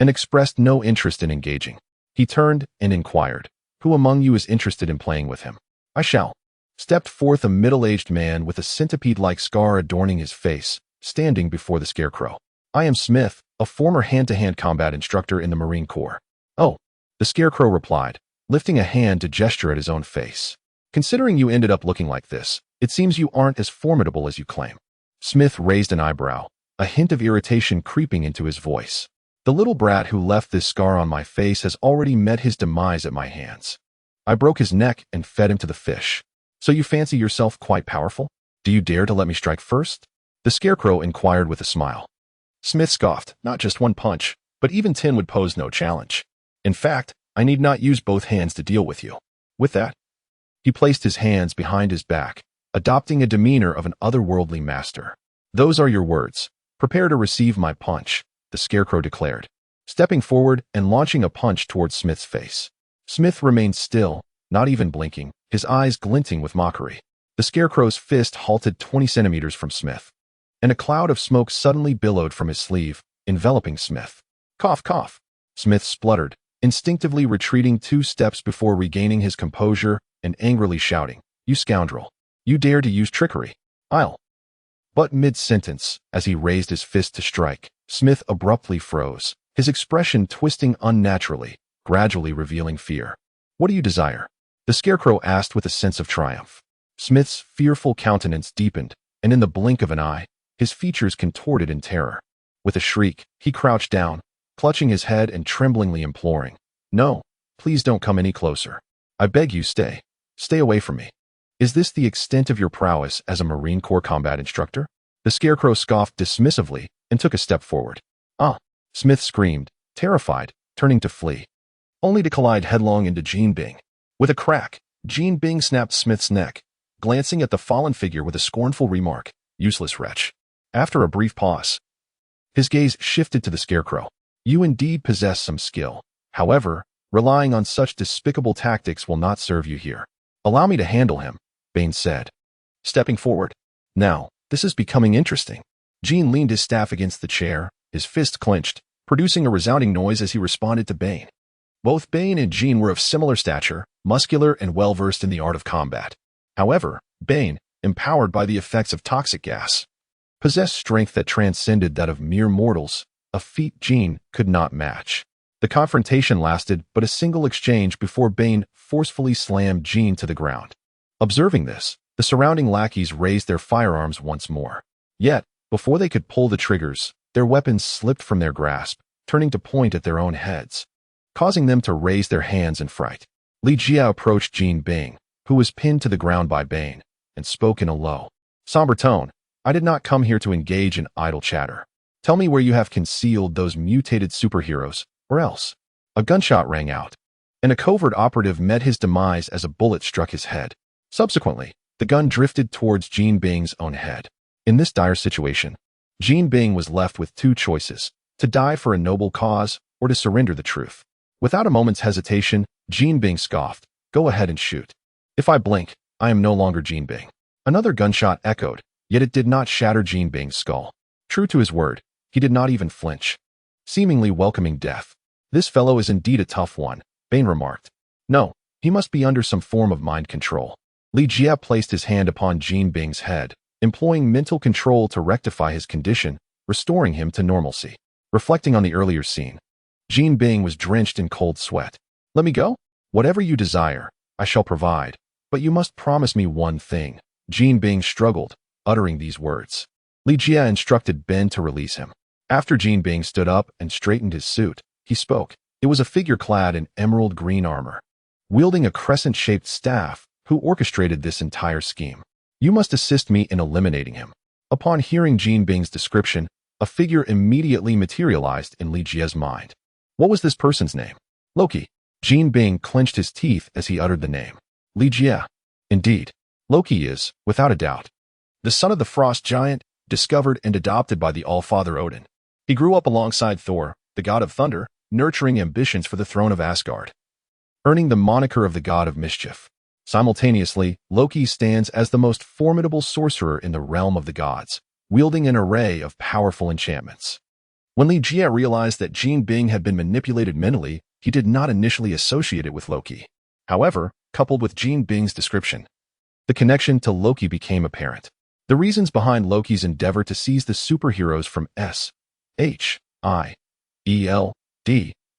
and expressed no interest in engaging. He turned and inquired, "Who among you is interested in playing with him?" "I shall." Stepped forth a middle-aged man with a centipede-like scar adorning his face, standing before the Scarecrow. "I am Smith, a former hand-to-hand combat instructor in the Marine Corps." "Oh," the Scarecrow replied, lifting a hand to gesture at his own face. "Considering you ended up looking like this, it seems you aren't as formidable as you claim." Smith raised an eyebrow, a hint of irritation creeping into his voice. "The little brat who left this scar on my face has already met his demise at my hands. I broke his neck and fed him to the fish. So you fancy yourself quite powerful? Do you dare to let me strike first?" The Scarecrow inquired with a smile. Smith scoffed. "Not just one punch, but even 10 would pose no challenge. In fact, I need not use both hands to deal with you." With that, he placed his hands behind his back, adopting a demeanor of an otherworldly master. "Those are your words. Prepare to receive my punch," the Scarecrow declared, stepping forward and launching a punch towards Smith's face. Smith remained still, not even blinking, his eyes glinting with mockery. The Scarecrow's fist halted 20 centimeters from Smith, and a cloud of smoke suddenly billowed from his sleeve, enveloping Smith. "Cough, cough," Smith spluttered, instinctively retreating 2 steps before regaining his composure and angrily shouting, "You scoundrel! You dare to use trickery! I'll—" But mid-sentence, as he raised his fist to strike, Smith abruptly froze, his expression twisting unnaturally, gradually revealing fear. "What do you desire?" the Scarecrow asked with a sense of triumph. Smith's fearful countenance deepened, and in the blink of an eye, his features contorted in terror. With a shriek, he crouched down, clutching his head and tremblingly imploring, "No, please don't come any closer. I beg you, stay. Stay away from me." "Is this the extent of your prowess as a Marine Corps combat instructor?" The Scarecrow scoffed dismissively and took a step forward. "Ah!" Smith screamed, terrified, turning to flee, only to collide headlong into Jean Bing. With a crack, Jean Bing snapped Smith's neck, glancing at the fallen figure with a scornful remark, "Useless wretch." After a brief pause, his gaze shifted to the Scarecrow. "You indeed possess some skill. However, relying on such despicable tactics will not serve you here. Allow me to handle him," Bane said, stepping forward. "Now, this is becoming interesting." Jean leaned his staff against the chair, his fist clenched, producing a resounding noise as he responded to Bane. Both Bane and Jean were of similar stature, muscular and well-versed in the art of combat. However, Bane, empowered by the effects of toxic gas, possessed strength that transcended that of mere mortals, a feat Jean could not match. The confrontation lasted but a single exchange before Bane forcefully slammed Jean to the ground. Observing this, the surrounding lackeys raised their firearms once more. Yet, before they could pull the triggers, their weapons slipped from their grasp, turning to point at their own heads, causing them to raise their hands in fright. Li Jia approached Jean Bing, who was pinned to the ground by Bane, and spoke in a low, somber tone, "I did not come here to engage in idle chatter. Tell me where you have concealed those mutated superheroes, or else." A gunshot rang out, and a covert operative met his demise as a bullet struck his head. Subsequently, the gun drifted towards Jean Bing's own head. In this dire situation, Jean Bing was left with 2 choices: to die for a noble cause or to surrender the truth. Without a moment's hesitation, Jean Bing scoffed, "Go ahead and shoot. If I blink, I am no longer Jean Bing." Another gunshot echoed, yet it did not shatter Jean Bing's skull. True to his word, he did not even flinch. seemingly welcoming death. "This fellow is indeed a tough one," Bane remarked. "No, he must be under some form of mind control." Li Jie placed his hand upon Jean Bing's head, employing mental control to rectify his condition, restoring him to normalcy. Reflecting on the earlier scene, Jean Bing was drenched in cold sweat. "Let me go? Whatever you desire, I shall provide. But you must promise me one thing." Jean Bing struggled, uttering these words. Li Jie instructed Ben to release him. After Jean Bing stood up and straightened his suit, he spoke. It was a figure clad in emerald green armor, wielding a crescent-shaped staff, who orchestrated this entire scheme. "You must assist me in eliminating him." Upon hearing Jean Bing's description, a figure immediately materialized in Li Jie's mind. What was this person's name? Loki. Jean Bing clenched his teeth as he uttered the name. Li Jie. Indeed, Loki is, without a doubt, the son of the frost giant, discovered and adopted by the All-Father Odin. He grew up alongside Thor, the god of thunder, nurturing ambitions for the throne of Asgard, earning the moniker of the god of mischief. Simultaneously, Loki stands as the most formidable sorcerer in the realm of the gods, wielding an array of powerful enchantments. When Li Jie realized that Jean Bing had been manipulated mentally, he did not initially associate it with Loki. However, coupled with Jean Bing's description, the connection to Loki became apparent. The reasons behind Loki's endeavor to seize the superheroes from S.H.I.E.L.D.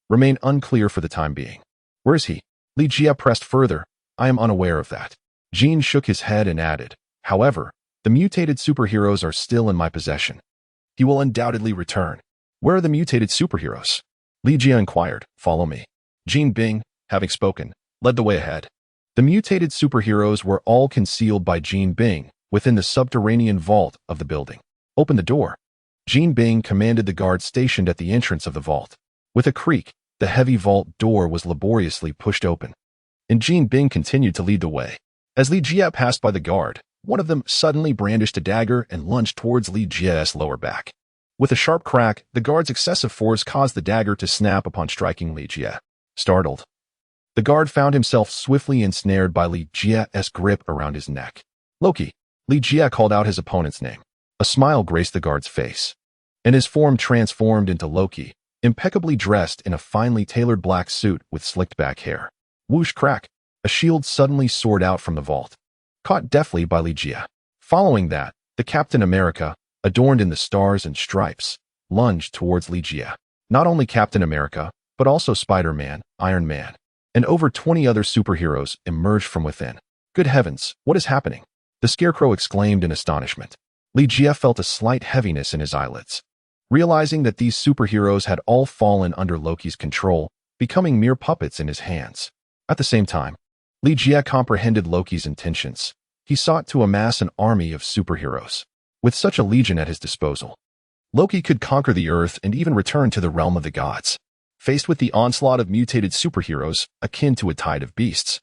remain unclear for the time being. "Where is he?" Li Jie pressed further. "I am unaware of that." Jean shook his head and added, "However, the mutated superheroes are still in my possession. He will undoubtedly return." "Where are the mutated superheroes?" Li Jie inquired. "Follow me." Jean Bing, having spoken, led the way ahead. The mutated superheroes were all concealed by Jean Bing within the subterranean vault of the building. "Open the door." Jean Bing commanded the guard stationed at the entrance of the vault. With a creak, the heavy vault door was laboriously pushed open, and Jean Bing continued to lead the way. As Li Jie passed by the guard, one of them suddenly brandished a dagger and lunged towards Li Jie's lower back. With a sharp crack, the guard's excessive force caused the dagger to snap upon striking Li Jie. Startled, the guard found himself swiftly ensnared by Li Jie's grip around his neck. "Loki." Li Jie called out his opponent's name. A smile graced the guard's face, and his form transformed into Loki, impeccably dressed in a finely tailored black suit with slicked back hair. Whoosh crack, a shield suddenly soared out from the vault, caught deftly by Li Jie. Following that, the Captain America, adorned in the stars and stripes, lunged towards Li Jie. Not only Captain America, but also Spider-Man, Iron Man, and over 20 other superheroes emerged from within. "Good heavens, what is happening?" the Scarecrow exclaimed in astonishment. Li Jie felt a slight heaviness in his eyelids, realizing that these superheroes had all fallen under Loki's control, becoming mere puppets in his hands. At the same time, Li Jie comprehended Loki's intentions. He sought to amass an army of superheroes. With such a legion at his disposal, Loki could conquer the Earth and even return to the realm of the gods. Faced with the onslaught of mutated superheroes, akin to a tide of beasts,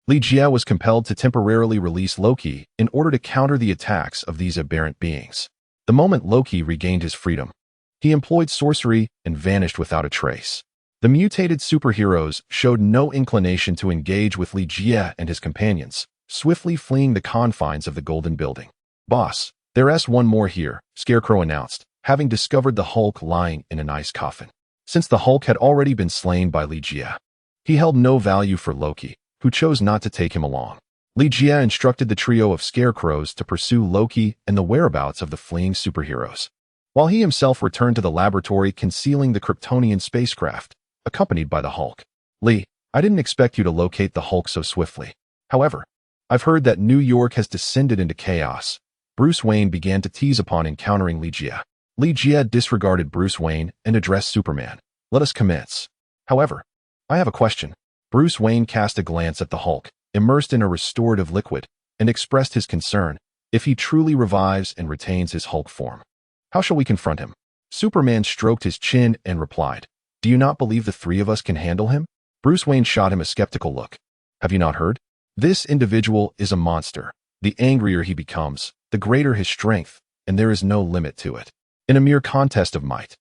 Li Jie was compelled to temporarily release Loki in order to counter the attacks of these aberrant beings. The moment Loki regained his freedom, he employed sorcery and vanished without a trace. The mutated superheroes showed no inclination to engage with Li Jie and his companions, swiftly fleeing the confines of the Golden Building. "Boss, there's one more here," Scarecrow announced, having discovered the Hulk lying in an ice coffin. Since the Hulk had already been slain by Li Jie, he held no value for Loki, who chose not to take him along. Li Jie instructed the trio of scarecrows to pursue Loki and the whereabouts of the fleeing superheroes, while he himself returned to the laboratory concealing the Kryptonian spacecraft, accompanied by the Hulk. "Li, I didn't expect you to locate the Hulk so swiftly. However, I've heard that New York has descended into chaos." Bruce Wayne began to tease upon encountering Li Jie. Li Jie disregarded Bruce Wayne and addressed Superman. "Let us commence. However, I have a question." Bruce Wayne cast a glance at the Hulk, immersed in a restorative liquid, and expressed his concern. "If he truly revives and retains his Hulk form, how shall we confront him?" Superman stroked his chin and replied, "Do you not believe the three of us can handle him?" Bruce Wayne shot him a skeptical look. "Have you not heard? This individual is a monster. The angrier he becomes, the greater his strength, and there is no limit to it. In a mere contest of might,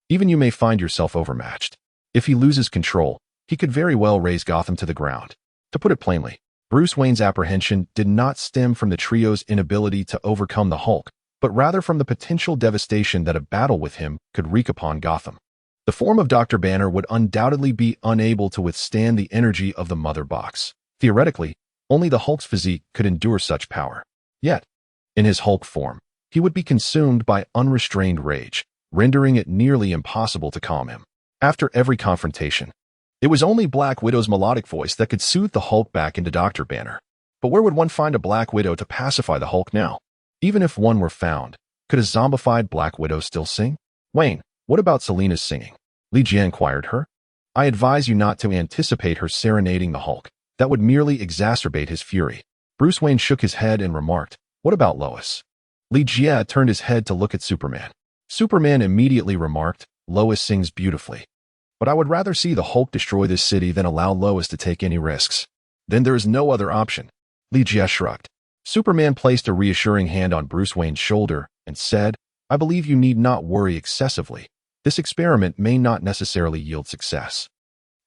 even you may find yourself overmatched. If he loses control, he could very well raze Gotham to the ground." To put it plainly, Bruce Wayne's apprehension did not stem from the trio's inability to overcome the Hulk, but rather from the potential devastation that a battle with him could wreak upon Gotham. The form of Dr. Banner would undoubtedly be unable to withstand the energy of the mother box. Theoretically, only the Hulk's physique could endure such power. Yet, in his Hulk form, he would be consumed by unrestrained rage, rendering it nearly impossible to calm him. After every confrontation, it was only Black Widow's melodic voice that could soothe the Hulk back into Dr. Banner. But where would one find a Black Widow to pacify the Hulk now? Even if one were found, could a zombified Black Widow still sing? Wayne, what about Selina's singing? Li Jie inquired her. I advise you not to anticipate her serenading the Hulk. That would merely exacerbate his fury. Bruce Wayne shook his head and remarked, what about Lois? Li Jie turned his head to look at Superman. Superman immediately remarked, Lois sings beautifully. But I would rather see the Hulk destroy this city than allow Lois to take any risks. Then there is no other option. Li Jie shrugged. Superman placed a reassuring hand on Bruce Wayne's shoulder and said, I believe you need not worry excessively. This experiment may not necessarily yield success.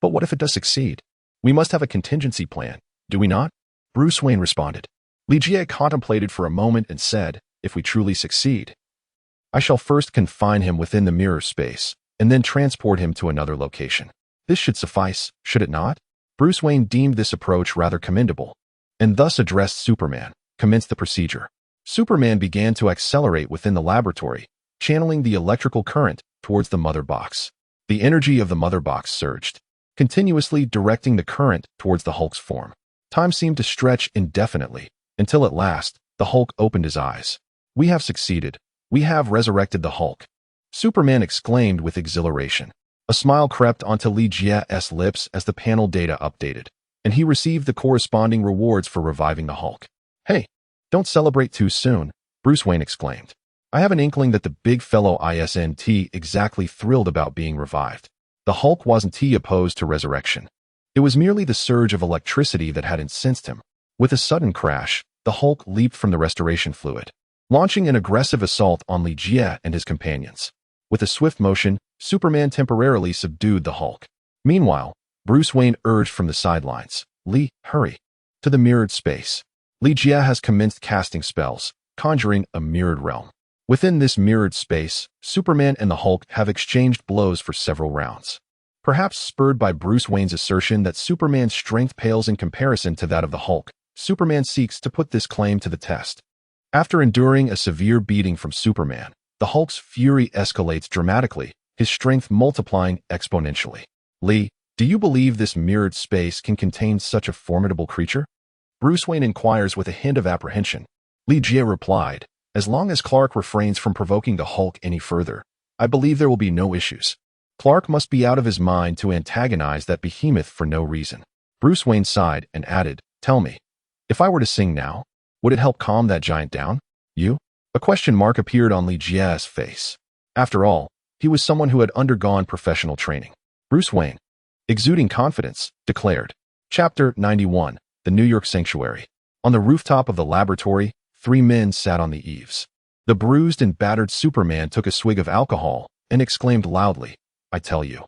But what if it does succeed? We must have a contingency plan, do we not? Bruce Wayne responded. Li Jie contemplated for a moment and said, if we truly succeed, I shall first confine him within the mirror space, and then transport him to another location. This should suffice, should it not? Bruce Wayne deemed this approach rather commendable, and thus addressed Superman, commenced the procedure. Superman began to accelerate within the laboratory, channeling the electrical current towards the mother box. The energy of the mother box surged, continuously directing the current towards the Hulk's form. Time seemed to stretch indefinitely, until at last, the Hulk opened his eyes. We have succeeded. We have resurrected the Hulk. Superman exclaimed with exhilaration. A smile crept onto Li Jie's lips as the panel data updated, and he received the corresponding rewards for reviving the Hulk. Hey, don't celebrate too soon, Bruce Wayne exclaimed. I have an inkling that the big fellow isn't exactly thrilled about being revived. The Hulk wasn't opposed to resurrection. It was merely the surge of electricity that had incensed him. With a sudden crash, the Hulk leaped from the restoration fluid, launching an aggressive assault on Li Jie and his companions. With a swift motion, Superman temporarily subdued the Hulk. Meanwhile, Bruce Wayne urged from the sidelines, Li, hurry. To the mirrored space. Li Jie has commenced casting spells, conjuring a mirrored realm. Within this mirrored space, Superman and the Hulk have exchanged blows for several rounds. Perhaps spurred by Bruce Wayne's assertion that Superman's strength pales in comparison to that of the Hulk, Superman seeks to put this claim to the test. After enduring a severe beating from Superman, the Hulk's fury escalates dramatically, his strength multiplying exponentially. Li, do you believe this mirrored space can contain such a formidable creature? Bruce Wayne inquires with a hint of apprehension. Li Jie replied, as long as Clark refrains from provoking the Hulk any further, I believe there will be no issues. Clark must be out of his mind to antagonize that behemoth for no reason. Bruce Wayne sighed and added, tell me, if I were to sing now, would it help calm that giant down? You? A question mark appeared on Li Jie's face. After all, he was someone who had undergone professional training. Bruce Wayne, exuding confidence, declared. Chapter 91, The New York Sanctuary. On the rooftop of the laboratory, 3 men sat on the eaves. The bruised and battered Superman took a swig of alcohol and exclaimed loudly, I tell you,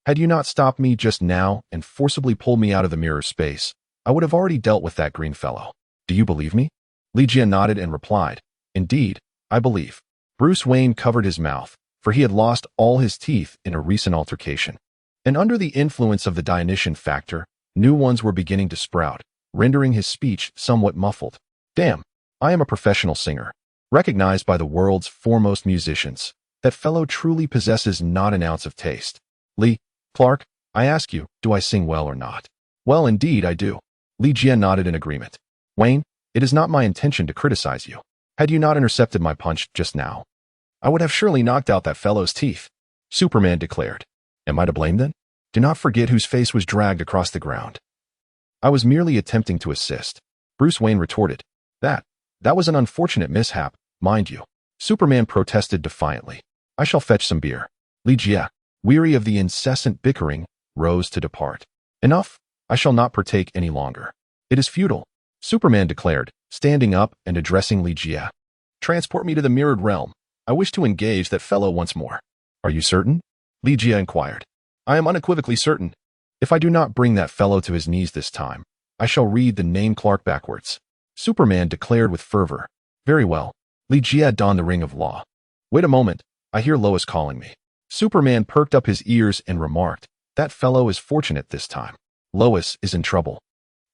had you not stopped me just now and forcibly pulled me out of the mirror space, I would have already dealt with that green fellow. Do you believe me? Li Jie nodded and replied, indeed, I believe. Bruce Wayne covered his mouth, for he had lost all his teeth in a recent altercation. And under the influence of the Dionysian factor, new ones were beginning to sprout, rendering his speech somewhat muffled. Damn, I am a professional singer, recognized by the world's foremost musicians. That fellow truly possesses not an ounce of taste. Li, Clark, I ask you, do I sing well or not? Well, indeed I do. Li Jie nodded in agreement. Wayne, it is not my intention to criticize you. Had you not intercepted my punch just now, I would have surely knocked out that fellow's teeth. Superman declared. Am I to blame then? Do not forget whose face was dragged across the ground. I was merely attempting to assist. Bruce Wayne retorted. That was an unfortunate mishap, mind you. Superman protested defiantly. I shall fetch some beer. Li Jie, weary of the incessant bickering, rose to depart. Enough, I shall not partake any longer. It is futile, Superman declared, standing up and addressing Li Jie. Transport me to the mirrored realm. I wish to engage that fellow once more. Are you certain? Li Jie inquired. I am unequivocally certain. If I do not bring that fellow to his knees this time, I shall read the name Clark backwards. Superman declared with fervor. Very well. Li Jie donned the ring of law. Wait a moment, I hear Lois calling me. Superman perked up his ears and remarked, "That fellow is fortunate this time. Lois is in trouble.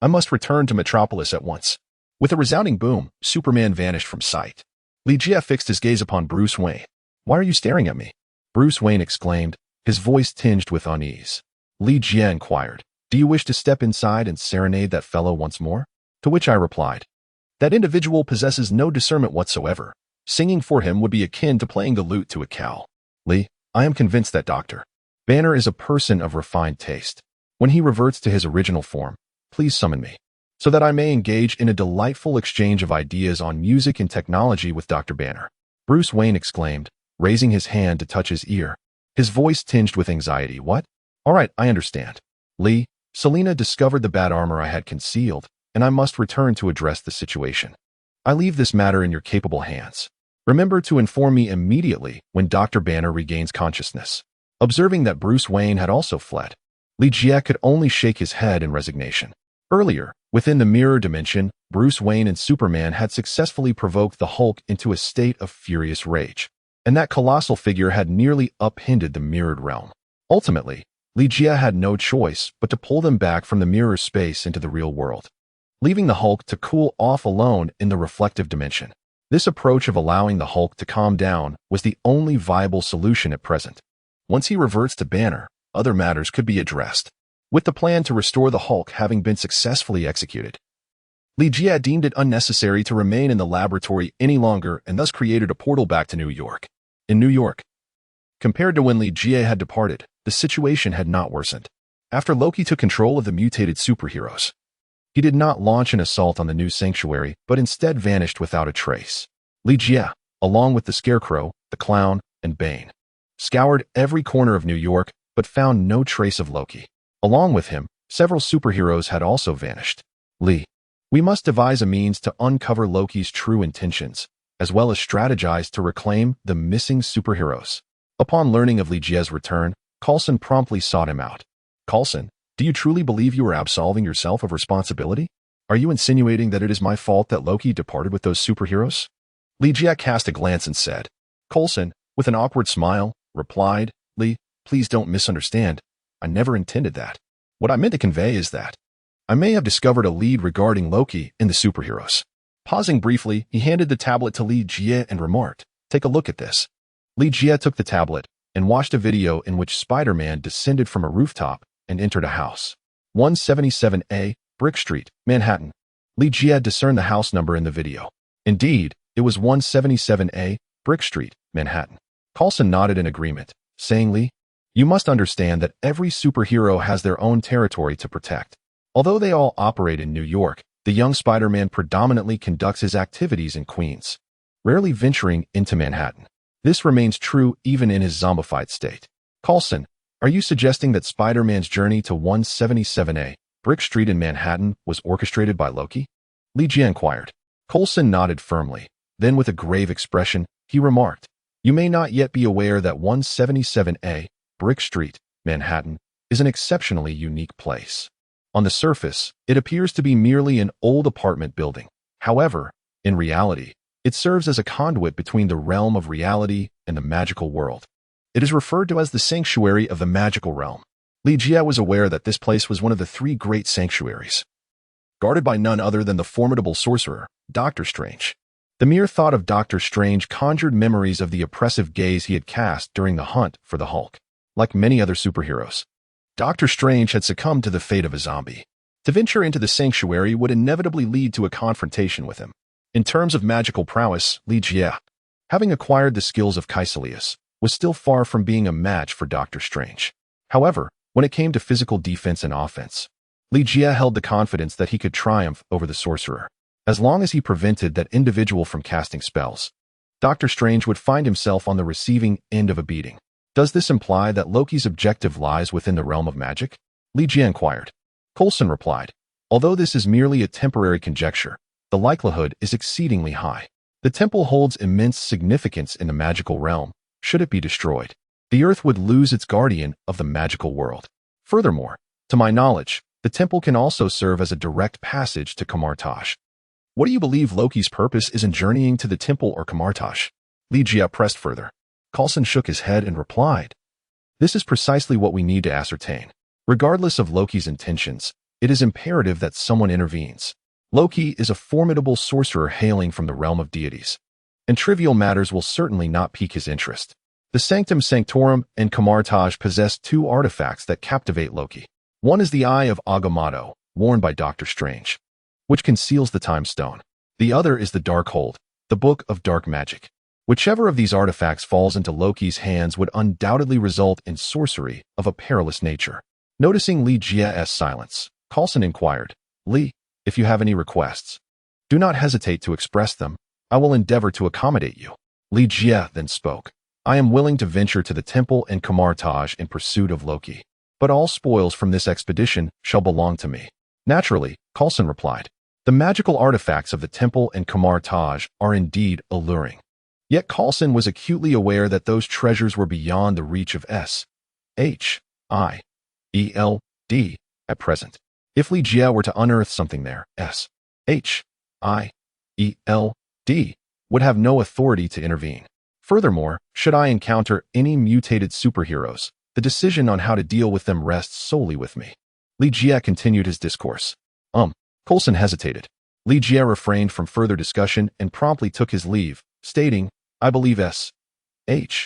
I must return to Metropolis at once." With a resounding boom, Superman vanished from sight. Li-Jie fixed his gaze upon Bruce Wayne. "Why are you staring at me?" Bruce Wayne exclaimed, his voice tinged with unease. Li-Jie inquired, "Do you wish to step inside and serenade that fellow once more?" To which I replied, "That individual possesses no discernment whatsoever. Singing for him would be akin to playing the lute to a cow. Lee, I am convinced that Dr. Banner is a person of refined taste. When he reverts to his original form, please summon me, so that I may engage in a delightful exchange of ideas on music and technology with Dr. Banner." Bruce Wayne exclaimed, raising his hand to touch his ear. His voice tinged with anxiety. "What? All right, I understand. Lee, Selina discovered the bad armor I had concealed, and I must return to address the situation. I leave this matter in your capable hands. Remember to inform me immediately when Dr. Banner regains consciousness." Observing that Bruce Wayne had also fled, Li-Jie could only shake his head in resignation. Earlier, within the mirror dimension, Bruce Wayne and Superman had successfully provoked the Hulk into a state of furious rage, and that colossal figure had nearly upended the mirrored realm. Ultimately, Li-Jie had no choice but to pull them back from the mirror space into the real world, leaving the Hulk to cool off alone in the reflective dimension. This approach of allowing the Hulk to calm down was the only viable solution at present. Once he reverts to Banner, other matters could be addressed, with the plan to restore the Hulk having been successfully executed. Li-Jie deemed it unnecessary to remain in the laboratory any longer and thus created a portal back to New York. In New York, compared to when Li-Jie had departed, the situation had not worsened. After Loki took control of the mutated superheroes, he did not launch an assault on the new sanctuary, but instead vanished without a trace. Li-Jie, along with the Scarecrow, the Clown, and Bane, scoured every corner of New York, but found no trace of Loki. Along with him, several superheroes had also vanished. "Lee, we must devise a means to uncover Loki's true intentions, as well as strategize to reclaim the missing superheroes." Upon learning of Li-Jie's return, Coulson promptly sought him out. "Coulson, do you truly believe you are absolving yourself of responsibility? Are you insinuating that it is my fault that Loki departed with those superheroes?" Li-Jie cast a glance and said. Coulson, with an awkward smile, replied, "Lee, please don't misunderstand. I never intended that. What I meant to convey is that I may have discovered a lead regarding Loki in the superheroes." Pausing briefly, he handed the tablet to Li-Jie and remarked, "Take a look at this." Li-Jie took the tablet and watched a video in which Spider-Man descended from a rooftop and entered a house. 177A, Brick Street, Manhattan. Li-Jie discerned the house number in the video. Indeed, it was 177A, Brick Street, Manhattan. Coulson nodded in agreement, saying, "Lee, you must understand that every superhero has their own territory to protect. Although they all operate in New York, the young Spider-Man predominantly conducts his activities in Queens, rarely venturing into Manhattan. This remains true even in his zombified state." Coulson, are you suggesting that Spider-Man's journey to 177A, Brick Street in Manhattan was orchestrated by Loki? Li-Jie inquired. Coulson nodded firmly. Then with a grave expression, he remarked, "You may not yet be aware that 177A, Brick Street, Manhattan, is an exceptionally unique place. On the surface, it appears to be merely an old apartment building. However, in reality, it serves as a conduit between the realm of reality and the magical world. It is referred to as the sanctuary of the magical realm." Li-Jie was aware that this place was one of the three great sanctuaries, guarded by none other than the formidable sorcerer, Doctor Strange. The mere thought of Doctor Strange conjured memories of the oppressive gaze he had cast during the hunt for the Hulk. Like many other superheroes, Doctor Strange had succumbed to the fate of a zombie. To venture into the sanctuary would inevitably lead to a confrontation with him. In terms of magical prowess, Li-Jie, having acquired the skills of Kaecilius, was still far from being a match for Doctor Strange. However, when it came to physical defense and offense, Li-Jie held the confidence that he could triumph over the sorcerer. As long as he prevented that individual from casting spells, Doctor Strange would find himself on the receiving end of a beating. Does this imply that Loki's objective lies within the realm of magic? Li-Jie inquired. Coulson replied, although this is merely a temporary conjecture, the likelihood is exceedingly high. The temple holds immense significance in the magical realm. Should it be destroyed, the earth would lose its guardian of the magical world. Furthermore, to my knowledge, the temple can also serve as a direct passage to Kamartaj. What do you believe Loki's purpose is in journeying to the temple or Kamartaj? Li-Jie pressed further. Coulson shook his head and replied, This is precisely what we need to ascertain. Regardless of Loki's intentions, it is imperative that someone intervenes. Loki is a formidable sorcerer hailing from the realm of deities, and trivial matters will certainly not pique his interest. The Sanctum Sanctorum and Camartage possess two artifacts that captivate Loki. One is the Eye of Agamotto, worn by Doctor Strange, which conceals the Time Stone. The other is the Darkhold, the Book of Dark Magic. Whichever of these artifacts falls into Loki's hands would undoubtedly result in sorcery of a perilous nature. Noticing Li Jie's silence, Coulson inquired, "Li, if you have any requests, do not hesitate to express them. I will endeavor to accommodate you." Li Jie then spoke. "I am willing to venture to the temple and Camartage in pursuit of Loki, but all spoils from this expedition shall belong to me." "Naturally," Coulson replied. The magical artifacts of the temple and Camartage are indeed alluring. Yet Coulson was acutely aware that those treasures were beyond the reach of S.H.I.E.L.D. at present. If Li Jie were to unearth something there, S.H.I.E.L.D. would have no authority to intervene. Furthermore, should I encounter any mutated superheroes, the decision on how to deal with them rests solely with me. Li Jie continued his discourse. Coulson hesitated. Li Jie refrained from further discussion and promptly took his leave, stating, "I believe S.H.I.E.L.D.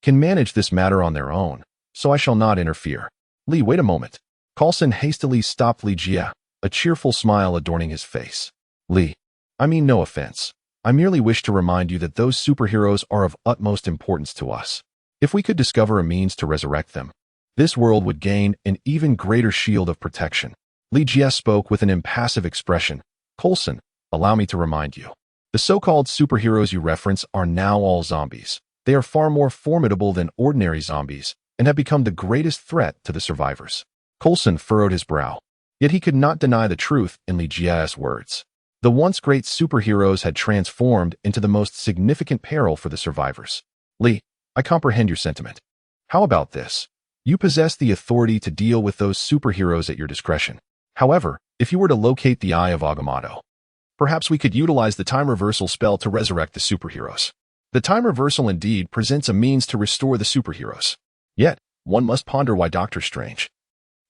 can manage this matter on their own, so I shall not interfere." "Li, wait a moment." Coulson hastily stopped Li Jie, a cheerful smile adorning his face. "Li, I mean no offense. I merely wish to remind you that those superheroes are of utmost importance to us. If we could discover a means to resurrect them, this world would gain an even greater shield of protection." Li Jie spoke with an impassive expression. "Coulson, allow me to remind you. The so-called superheroes you reference are now all zombies. They are far more formidable than ordinary zombies and have become the greatest threat to the survivors." Coulson furrowed his brow. Yet he could not deny the truth in Li Jie's words. The once great superheroes had transformed into the most significant peril for the survivors. "Li, I comprehend your sentiment. How about this? You possess the authority to deal with those superheroes at your discretion. However, if you were to locate the Eye of Agamotto, perhaps we could utilize the time reversal spell to resurrect the superheroes. The time reversal indeed presents a means to restore the superheroes. Yet, one must ponder why Doctor Strange,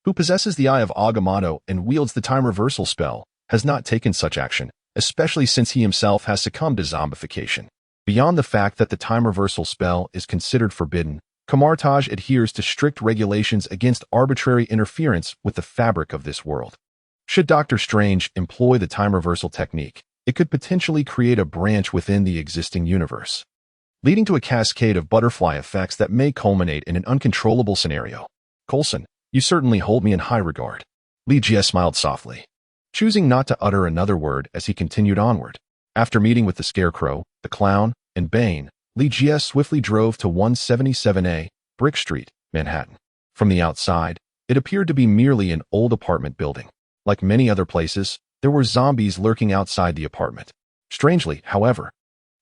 who possesses the Eye of Agamotto and wields the time reversal spell, has not taken such action, especially since he himself has succumbed to zombification. Beyond the fact that the time reversal spell is considered forbidden, Camartage adheres to strict regulations against arbitrary interference with the fabric of this world. Should Doctor Strange employ the time reversal technique, it could potentially create a branch within the existing universe, leading to a cascade of butterfly effects that may culminate in an uncontrollable scenario. "Coulson, you certainly hold me in high regard." Li Jie smiled softly, choosing not to utter another word as he continued onward. After meeting with the Scarecrow, the Clown, and Bane, Li Jie swiftly drove to 177A, Brick Street, Manhattan. From the outside, it appeared to be merely an old apartment building. Like many other places, there were zombies lurking outside the apartment. Strangely, however,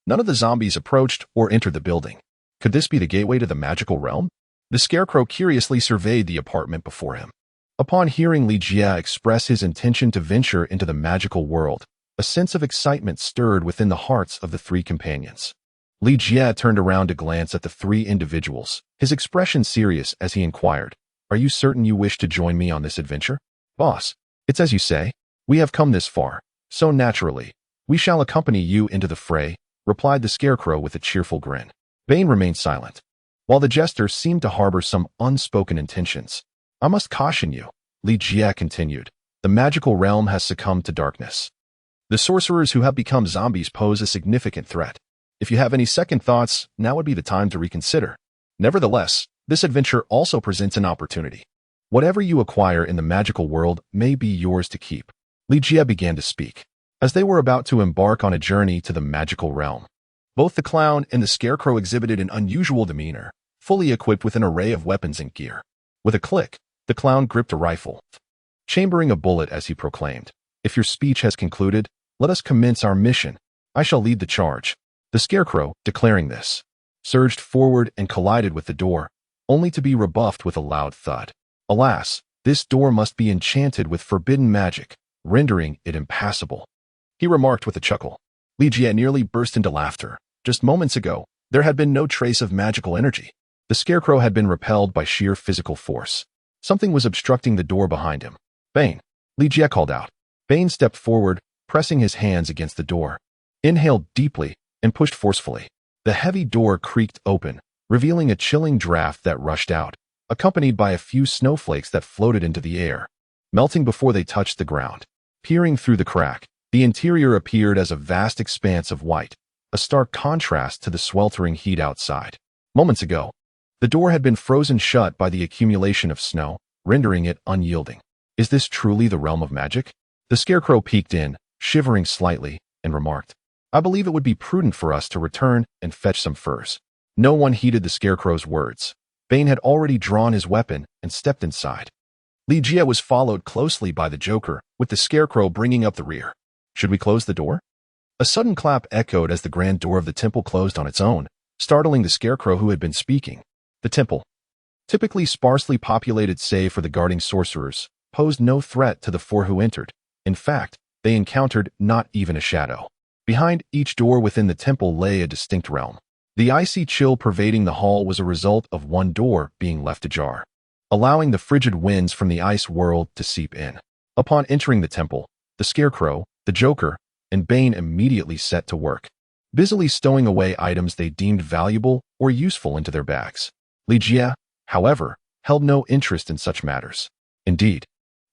none of the zombies approached or entered the building. Could this be the gateway to the magical realm? The Scarecrow curiously surveyed the apartment before him. Upon hearing Li Jie express his intention to venture into the magical world, a sense of excitement stirred within the hearts of the three companions. Li Jie turned around to glance at the three individuals, his expression serious as he inquired, "Are you certain you wish to join me on this adventure?" "Boss, it's as you say. We have come this far, so naturally, we shall accompany you into the fray," replied the Scarecrow with a cheerful grin. Bane remained silent, while the jester seemed to harbor some unspoken intentions. "I must caution you," Li Jie continued. "The magical realm has succumbed to darkness. The sorcerers who have become zombies pose a significant threat. If you have any second thoughts, now would be the time to reconsider. Nevertheless, this adventure also presents an opportunity. Whatever you acquire in the magical world may be yours to keep." Li Jie began to speak. As they were about to embark on a journey to the magical realm, both the Clown and the Scarecrow exhibited an unusual demeanor, fully equipped with an array of weapons and gear. With a click, the Clown gripped a rifle, chambering a bullet as he proclaimed, "If your speech has concluded, let us commence our mission. I shall lead the charge." The Scarecrow, declaring this, surged forward and collided with the door, only to be rebuffed with a loud thud. Alas, this door must be enchanted with forbidden magic, rendering it impassable, he remarked with a chuckle. Li Jie nearly burst into laughter. Just moments ago, there had been no trace of magical energy. The Scarecrow had been repelled by sheer physical force. Something was obstructing the door behind him. Bane, Li Jie called out. Bane stepped forward, pressing his hands against the door. Inhaled deeply and pushed forcefully. The heavy door creaked open, revealing a chilling draft that rushed out, accompanied by a few snowflakes that floated into the air, melting before they touched the ground. Peering through the crack, the interior appeared as a vast expanse of white, a stark contrast to the sweltering heat outside. Moments ago, the door had been frozen shut by the accumulation of snow, rendering it unyielding. Is this truly the realm of magic? The Scarecrow peeked in, shivering slightly, and remarked, I believe it would be prudent for us to return and fetch some furs. No one heeded the Scarecrow's words. Bane had already drawn his weapon and stepped inside. Li Jie was followed closely by the Joker, with the Scarecrow bringing up the rear. Should we close the door? A sudden clap echoed as the grand door of the temple closed on its own, startling the Scarecrow who had been speaking. The temple, typically sparsely populated save for the guarding sorcerers, posed no threat to the four who entered. In fact, they encountered not even a shadow. Behind each door within the temple lay a distinct realm. The icy chill pervading the hall was a result of one door being left ajar, allowing the frigid winds from the ice world to seep in. Upon entering the temple, the Scarecrow, the Joker, and Bane immediately set to work, busily stowing away items they deemed valuable or useful into their bags. Li Jie, however, held no interest in such matters. Indeed,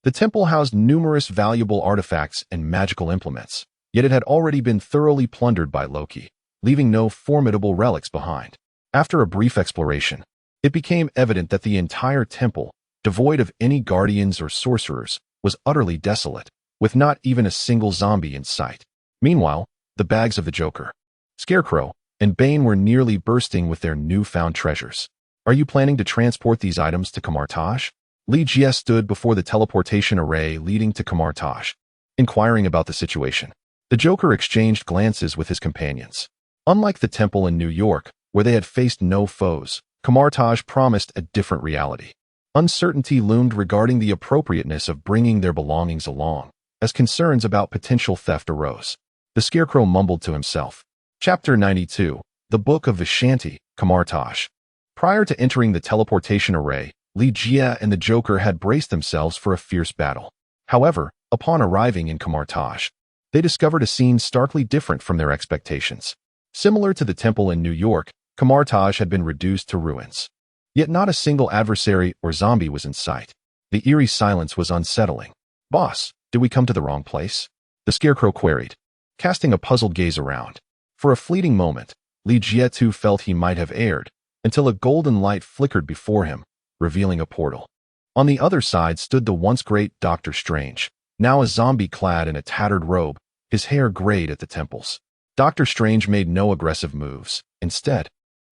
the temple housed numerous valuable artifacts and magical implements, yet it had already been thoroughly plundered by Loki, leaving no formidable relics behind. After a brief exploration, it became evident that the entire temple, devoid of any guardians or sorcerers, was utterly desolate, with not even a single zombie in sight. Meanwhile, the bags of the Joker, Scarecrow, and Bane were nearly bursting with their newfound treasures. Are you planning to transport these items to Kamartaj? Li Jie stood before the teleportation array leading to Kamartaj, inquiring about the situation. The Joker exchanged glances with his companions. Unlike the temple in New York, where they had faced no foes, Kamartaj promised a different reality. Uncertainty loomed regarding the appropriateness of bringing their belongings along, as concerns about potential theft arose. The Scarecrow mumbled to himself. Chapter 92, The Book of Vishanti, Kamartaj. Prior to entering the teleportation array, Li Jie and the Joker had braced themselves for a fierce battle. However, upon arriving in Kamartaj, they discovered a scene starkly different from their expectations. Similar to the temple in New York, Kamartaj had been reduced to ruins. Yet not a single adversary or zombie was in sight. The eerie silence was unsettling. Boss, did we come to the wrong place? The Scarecrow queried, casting a puzzled gaze around. For a fleeting moment, Li Jie too felt he might have erred, until a golden light flickered before him, revealing a portal. On the other side stood the once great Dr. Strange, now a zombie clad in a tattered robe, his hair grayed at the temples. Dr. Strange made no aggressive moves. Instead,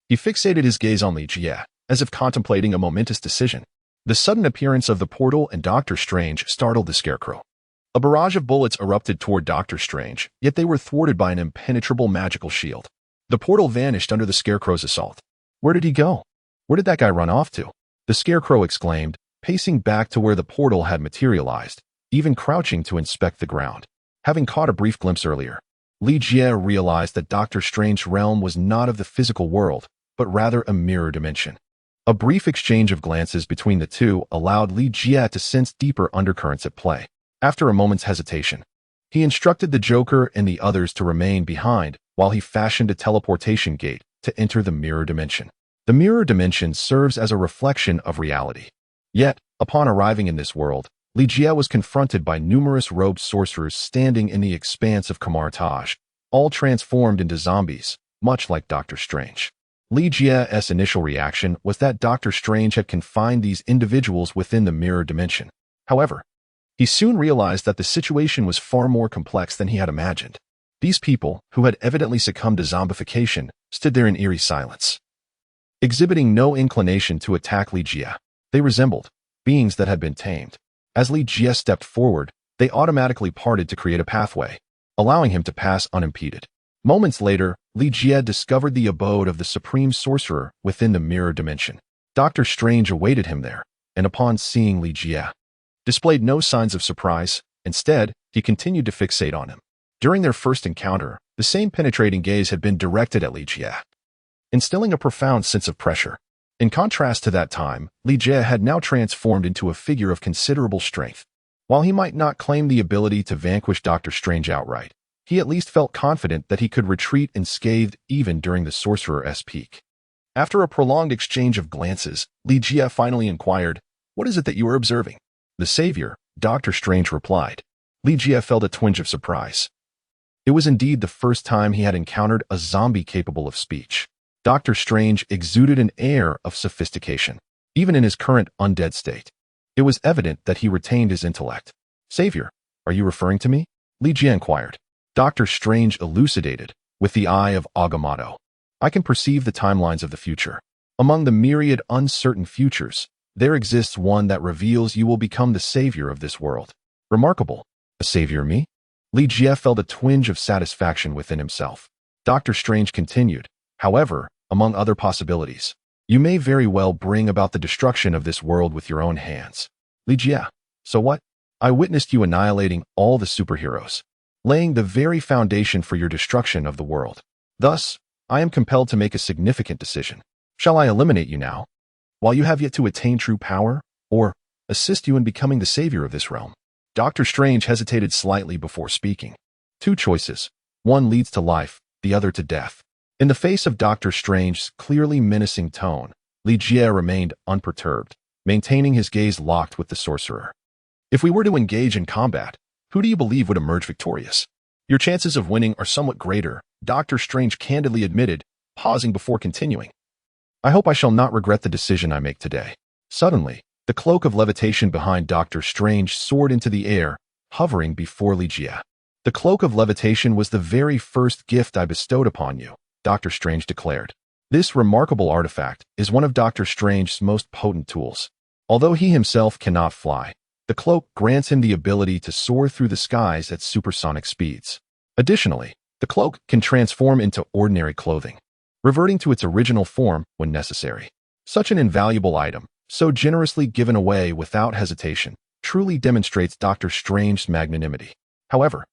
he fixated his gaze on Li Jie, as if contemplating a momentous decision. The sudden appearance of the portal and Dr. Strange startled the Scarecrow. A barrage of bullets erupted toward Dr. Strange, yet they were thwarted by an impenetrable magical shield. The portal vanished under the Scarecrow's assault. Where did he go? Where did that guy run off to? The Scarecrow exclaimed, pacing back to where the portal had materialized, even crouching to inspect the ground. Having caught a brief glimpse earlier, Li Jie realized that Dr. Strange's realm was not of the physical world, but rather a mirror dimension. A brief exchange of glances between the two allowed Li Jie to sense deeper undercurrents at play. After a moment's hesitation, he instructed the Joker and the others to remain behind while he fashioned a teleportation gate to enter the mirror dimension. The mirror dimension serves as a reflection of reality. Yet, upon arriving in this world, Li Jie was confronted by numerous robed sorcerers standing in the expanse of Kamartaj, all transformed into zombies, much like Dr. Strange. Li Jie's initial reaction was that Dr. Strange had confined these individuals within the mirror dimension. However, he soon realized that the situation was far more complex than he had imagined. These people, who had evidently succumbed to zombification, stood there in eerie silence, exhibiting no inclination to attack Li Jie. They resembled beings that had been tamed. As Li Jie stepped forward, they automatically parted to create a pathway, allowing him to pass unimpeded. Moments later, Li Jie discovered the abode of the Supreme Sorcerer within the mirror dimension. Dr. Strange awaited him there, and upon seeing Li Jie, displayed no signs of surprise. Instead, he continued to fixate on him. During their first encounter, the same penetrating gaze had been directed at Li Jie, instilling a profound sense of pressure. In contrast to that time, Li Jie had now transformed into a figure of considerable strength. While he might not claim the ability to vanquish Doctor Strange outright, he at least felt confident that he could retreat unscathed even during the Sorcerer's peak. After a prolonged exchange of glances, Li Jie finally inquired, "What is it that you are observing?" "The Savior," Doctor Strange replied. Li Jie felt a twinge of surprise. It was indeed the first time he had encountered a zombie capable of speech. Doctor Strange exuded an air of sophistication, even in his current undead state. It was evident that he retained his intellect. "Savior, are you referring to me?" Li Jie inquired. Doctor Strange elucidated, with the eye of Agamotto. "I can perceive the timelines of the future. Among the myriad uncertain futures, there exists one that reveals you will become the savior of this world." "Remarkable. A savior, me?" Li Jie felt a twinge of satisfaction within himself. Doctor Strange continued, "However, among other possibilities, you may very well bring about the destruction of this world with your own hands." "Li Jie, so what? I witnessed you annihilating all the superheroes, laying the very foundation for your destruction of the world. Thus, I am compelled to make a significant decision. Shall I eliminate you now, while you have yet to attain true power, or assist you in becoming the savior of this realm?" Doctor Strange hesitated slightly before speaking. Two choices. One leads to life, the other to death. In the face of Doctor Strange's clearly menacing tone, Li Jie remained unperturbed, maintaining his gaze locked with the sorcerer. "If we were to engage in combat, who do you believe would emerge victorious?" "Your chances of winning are somewhat greater," Doctor Strange candidly admitted, pausing before continuing. "I hope I shall not regret the decision I make today." Suddenly, the cloak of levitation behind Doctor Strange soared into the air, hovering before Li Jie. "The cloak of levitation was the very first gift I bestowed upon you," Doctor Strange declared. This remarkable artifact is one of Doctor Strange's most potent tools. Although he himself cannot fly, the cloak grants him the ability to soar through the skies at supersonic speeds. Additionally, the cloak can transform into ordinary clothing, reverting to its original form when necessary. Such an invaluable item, so generously given away without hesitation, truly demonstrates Doctor Strange's magnanimity. However,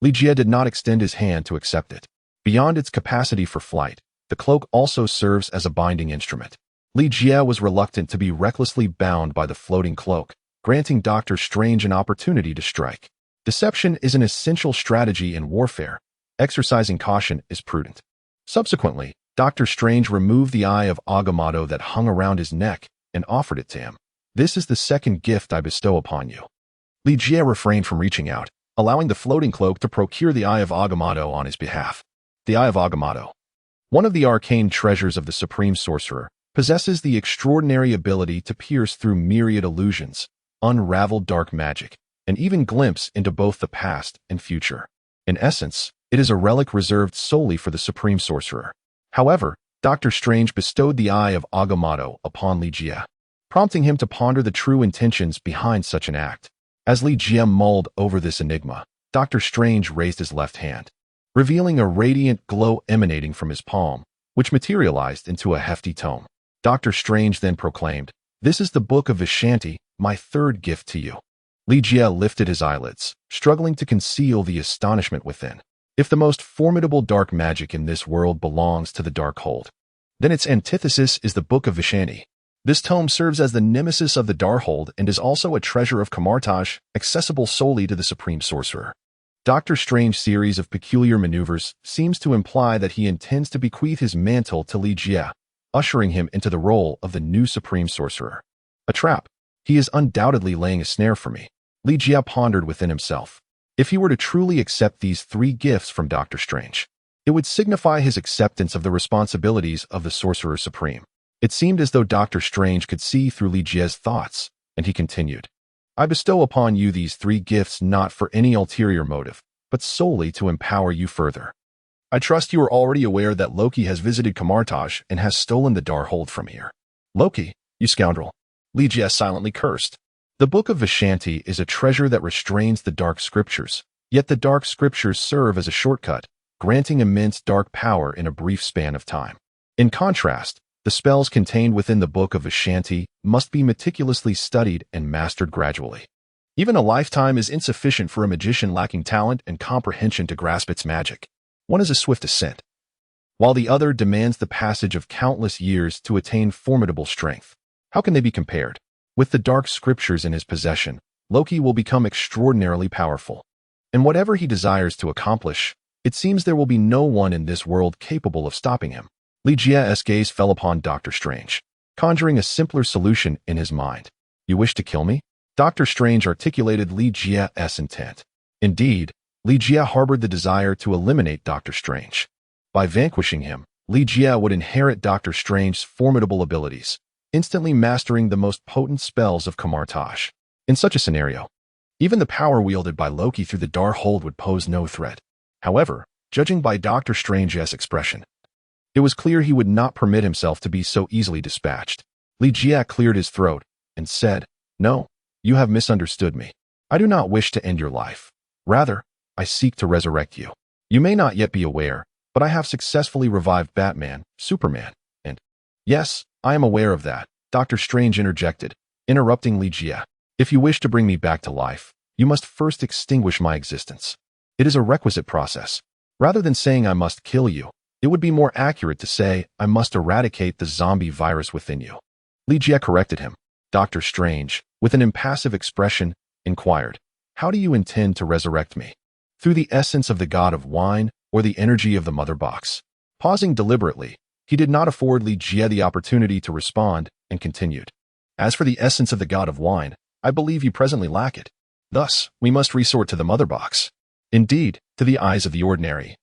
Li Jie did not extend his hand to accept it. Beyond its capacity for flight, the cloak also serves as a binding instrument. Li Jie was reluctant to be recklessly bound by the floating cloak, granting Doctor Strange an opportunity to strike. Deception is an essential strategy in warfare. Exercising caution is prudent. Subsequently, Doctor Strange removed the eye of Agamotto that hung around his neck and offered it to him. "This is the second gift I bestow upon you." Li Jie refrained from reaching out, allowing the floating cloak to procure the eye of Agamotto on his behalf. The Eye of Agamotto, one of the arcane treasures of the Supreme Sorcerer, possesses the extraordinary ability to pierce through myriad illusions, unravel dark magic, and even glimpse into both the past and future. In essence, it is a relic reserved solely for the Supreme Sorcerer. However, Doctor Strange bestowed the Eye of Agamotto upon Li Jie, prompting him to ponder the true intentions behind such an act. As Li Jie mulled over this enigma, Doctor Strange raised his left hand, revealing a radiant glow emanating from his palm, which materialized into a hefty tome. Doctor Strange then proclaimed, "This is the Book of Vishanti, my third gift to you." Li Jie lifted his eyelids, struggling to conceal the astonishment within. If the most formidable dark magic in this world belongs to the Darkhold, then its antithesis is the Book of Vishanti. This tome serves as the nemesis of the Darkhold and is also a treasure of Camartage, accessible solely to the Supreme Sorcerer. Doctor Strange's series of peculiar maneuvers seems to imply that he intends to bequeath his mantle to Li Jie, ushering him into the role of the new Supreme Sorcerer. A trap. He is undoubtedly laying a snare for me, Li Jie pondered within himself. If he were to truly accept these three gifts from Doctor Strange, it would signify his acceptance of the responsibilities of the Sorcerer Supreme. It seemed as though Doctor Strange could see through Li Jie's thoughts, and he continued, "I bestow upon you these three gifts not for any ulterior motive, but solely to empower you further. I trust you are already aware that Loki has visited Camartage and has stolen the Darkhold from here." "Loki, you scoundrel," Li Jie silently cursed. The Book of Vishanti is a treasure that restrains the dark scriptures, yet the dark scriptures serve as a shortcut, granting immense dark power in a brief span of time. In contrast, the spells contained within the Book of Vishanti must be meticulously studied and mastered gradually. Even a lifetime is insufficient for a magician lacking talent and comprehension to grasp its magic. One is a swift ascent. while the other demands the passage of countless years to attain formidable strength. How can they be compared? With the dark scriptures in his possession, Loki will become extraordinarily powerful. And whatever he desires to accomplish, it seems there will be no one in this world capable of stopping him. Li Jie's gaze fell upon Doctor Strange, conjuring a simpler solution in his mind. You wish to kill me? Doctor Strange articulated Li Jie's intent. Indeed, Li Jie harbored the desire to eliminate Doctor Strange. By vanquishing him, Li Jie would inherit Doctor Strange's formidable abilities, instantly mastering the most potent spells of Kamar-Taj. In such a scenario, even the power wielded by Loki through the Darkhold would pose no threat. However, judging by Doctor Strange's expression, it was clear he would not permit himself to be so easily dispatched. Li Jie cleared his throat and said, "No, you have misunderstood me. I do not wish to end your life. Rather, I seek to resurrect you. You may not yet be aware, but I have successfully revived Batman, Superman, and—" "Yes, I am aware of that," Doctor Strange interjected, interrupting Li Jie. "If you wish to bring me back to life, you must first extinguish my existence. It is a requisite process. Rather than saying I must kill you, it would be more accurate to say I must eradicate the zombie virus within you." Li Jie corrected him. Doctor Strange, with an impassive expression, inquired, "How do you intend to resurrect me? Through the essence of the god of wine or the energy of the mother box?" Pausing deliberately, he did not afford Li Jie the opportunity to respond and continued. "As for the essence of the god of wine, I believe you presently lack it. Thus, we must resort to the mother box. Indeed, to the eyes of the ordinary,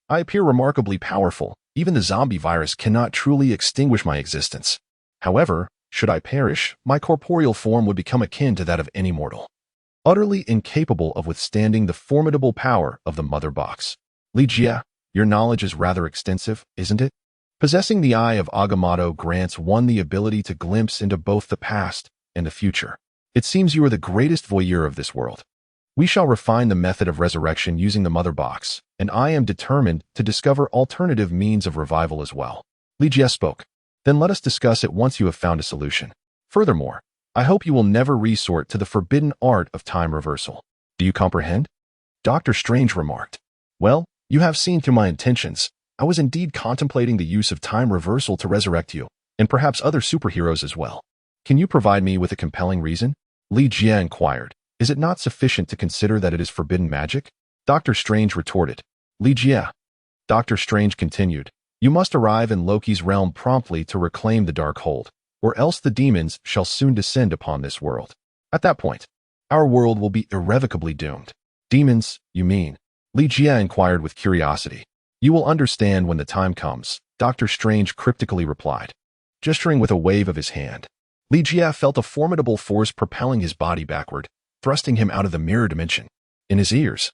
I appear remarkably powerful. Even the zombie virus cannot truly extinguish my existence. However, should I perish, my corporeal form would become akin to that of any mortal, utterly incapable of withstanding the formidable power of the mother box. Li Jie, your knowledge is rather extensive, isn't it? Possessing the Eye of Agamotto grants one the ability to glimpse into both the past and the future. It seems you are the greatest voyeur of this world. We shall refine the method of resurrection using the mother box, and I am determined to discover alternative means of revival as well." Li Jie spoke. "Then let us discuss it once you have found a solution. Furthermore, I hope you will never resort to the forbidden art of time reversal. Do you comprehend?" Doctor Strange remarked. "Well, you have seen through my intentions. I was indeed contemplating the use of time reversal to resurrect you, and perhaps other superheroes as well. Can you provide me with a compelling reason?" Li Jie inquired. "Is it not sufficient to consider that it is forbidden magic?" Doctor Strange retorted. "Li Jie." Doctor Strange continued, "You must arrive in Loki's realm promptly to reclaim the Darkhold, or else the demons shall soon descend upon this world. At that point, our world will be irrevocably doomed." "Demons, you mean?" Li Jie inquired with curiosity. "You will understand when the time comes," Doctor Strange cryptically replied, gesturing with a wave of his hand. Li Jie felt a formidable force propelling his body backward, thrusting him out of the mirror dimension. In his ears,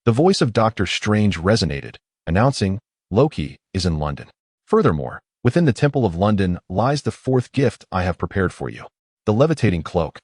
the voice of Doctor Strange resonated, announcing, "Loki is in London. Furthermore, within the Temple of London lies the fourth gift I have prepared for you, the levitating cloak."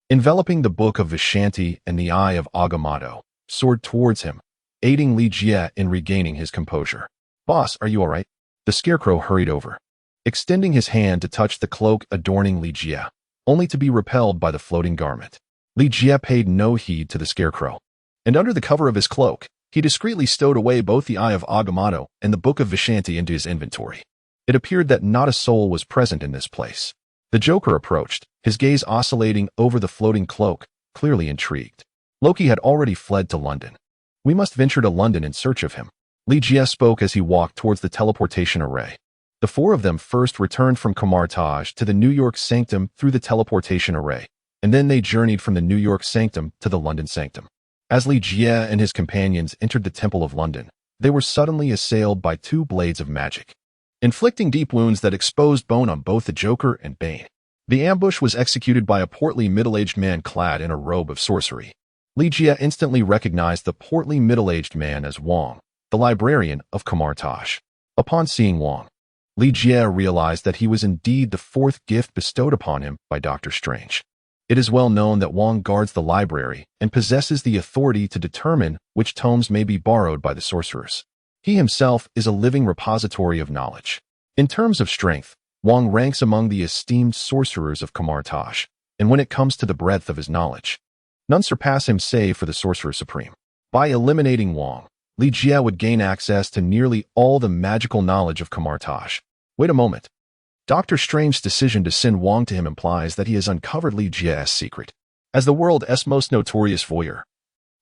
Enveloping the Book of Vishanti and the Eye of Agamotto, soared towards him, aiding Li Jie in regaining his composure. "Boss, are you all right?" The Scarecrow hurried over, extending his hand to touch the cloak adorning Li Jie, only to be repelled by the floating garment. Li Jie paid no heed to the Scarecrow, and under the cover of his cloak, he discreetly stowed away both the Eye of Agamotto and the Book of Vishanti into his inventory. It appeared that not a soul was present in this place. The Joker approached, his gaze oscillating over the floating cloak, clearly intrigued. Loki had already fled to London. "We must venture to London in search of him," Li Jie spoke as he walked towards the teleportation array. The four of them first returned from Kamar-Taj to the New York Sanctum through the teleportation array, and then they journeyed from the New York Sanctum to the London Sanctum. As Li Jie and his companions entered the Temple of London, they were suddenly assailed by two blades of magic, inflicting deep wounds that exposed bone on both the Joker and Bane. The ambush was executed by a portly middle-aged man clad in a robe of sorcery. Li Jie instantly recognized the portly middle-aged man as Wong, the librarian of Kamar-Taj. Upon seeing Wong, Li Jie realized that he was indeed the fourth gift bestowed upon him by Doctor Strange. It is well known that Wong guards the library and possesses the authority to determine which tomes may be borrowed by the sorcerers. He himself is a living repository of knowledge. In terms of strength, Wong ranks among the esteemed sorcerers of Kamar-Taj, and when it comes to the breadth of his knowledge, none surpass him save for the Sorcerer Supreme. By eliminating Wong, Li Jie would gain access to nearly all the magical knowledge of confrontation. Wait a moment. Dr. Strange's decision to send Wong to him implies that he has uncovered Li Jie's secret. As the world's most notorious voyeur,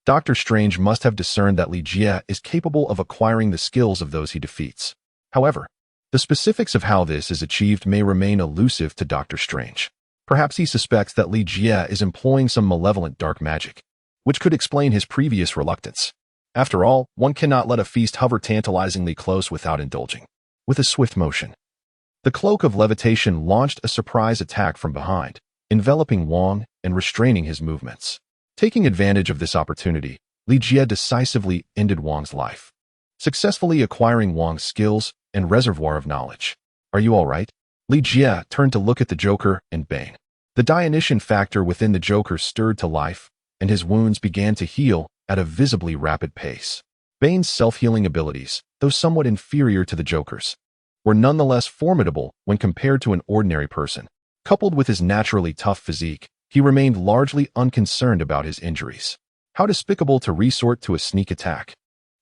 Dr. Strange must have discerned that Li Jie is capable of acquiring the skills of those he defeats. However, the specifics of how this is achieved may remain elusive to Dr. Strange. Perhaps he suspects that Li Jie is employing some malevolent dark magic, which could explain his previous reluctance. After all, one cannot let a feast hover tantalizingly close without indulging. With a swift motion, the cloak of levitation launched a surprise attack from behind, enveloping Wong and restraining his movements. Taking advantage of this opportunity, Li Jie decisively ended Wong's life, successfully acquiring Wong's skills and reservoir of knowledge. Are you all right? Li Jie turned to look at the Joker and Bane. The Dionysian factor within the Joker stirred to life, and his wounds began to heal at a visibly rapid pace. Bane's self-healing abilities, though somewhat inferior to the Joker's, were nonetheless formidable when compared to an ordinary person. Coupled with his naturally tough physique, he remained largely unconcerned about his injuries. How despicable to resort to a sneak attack!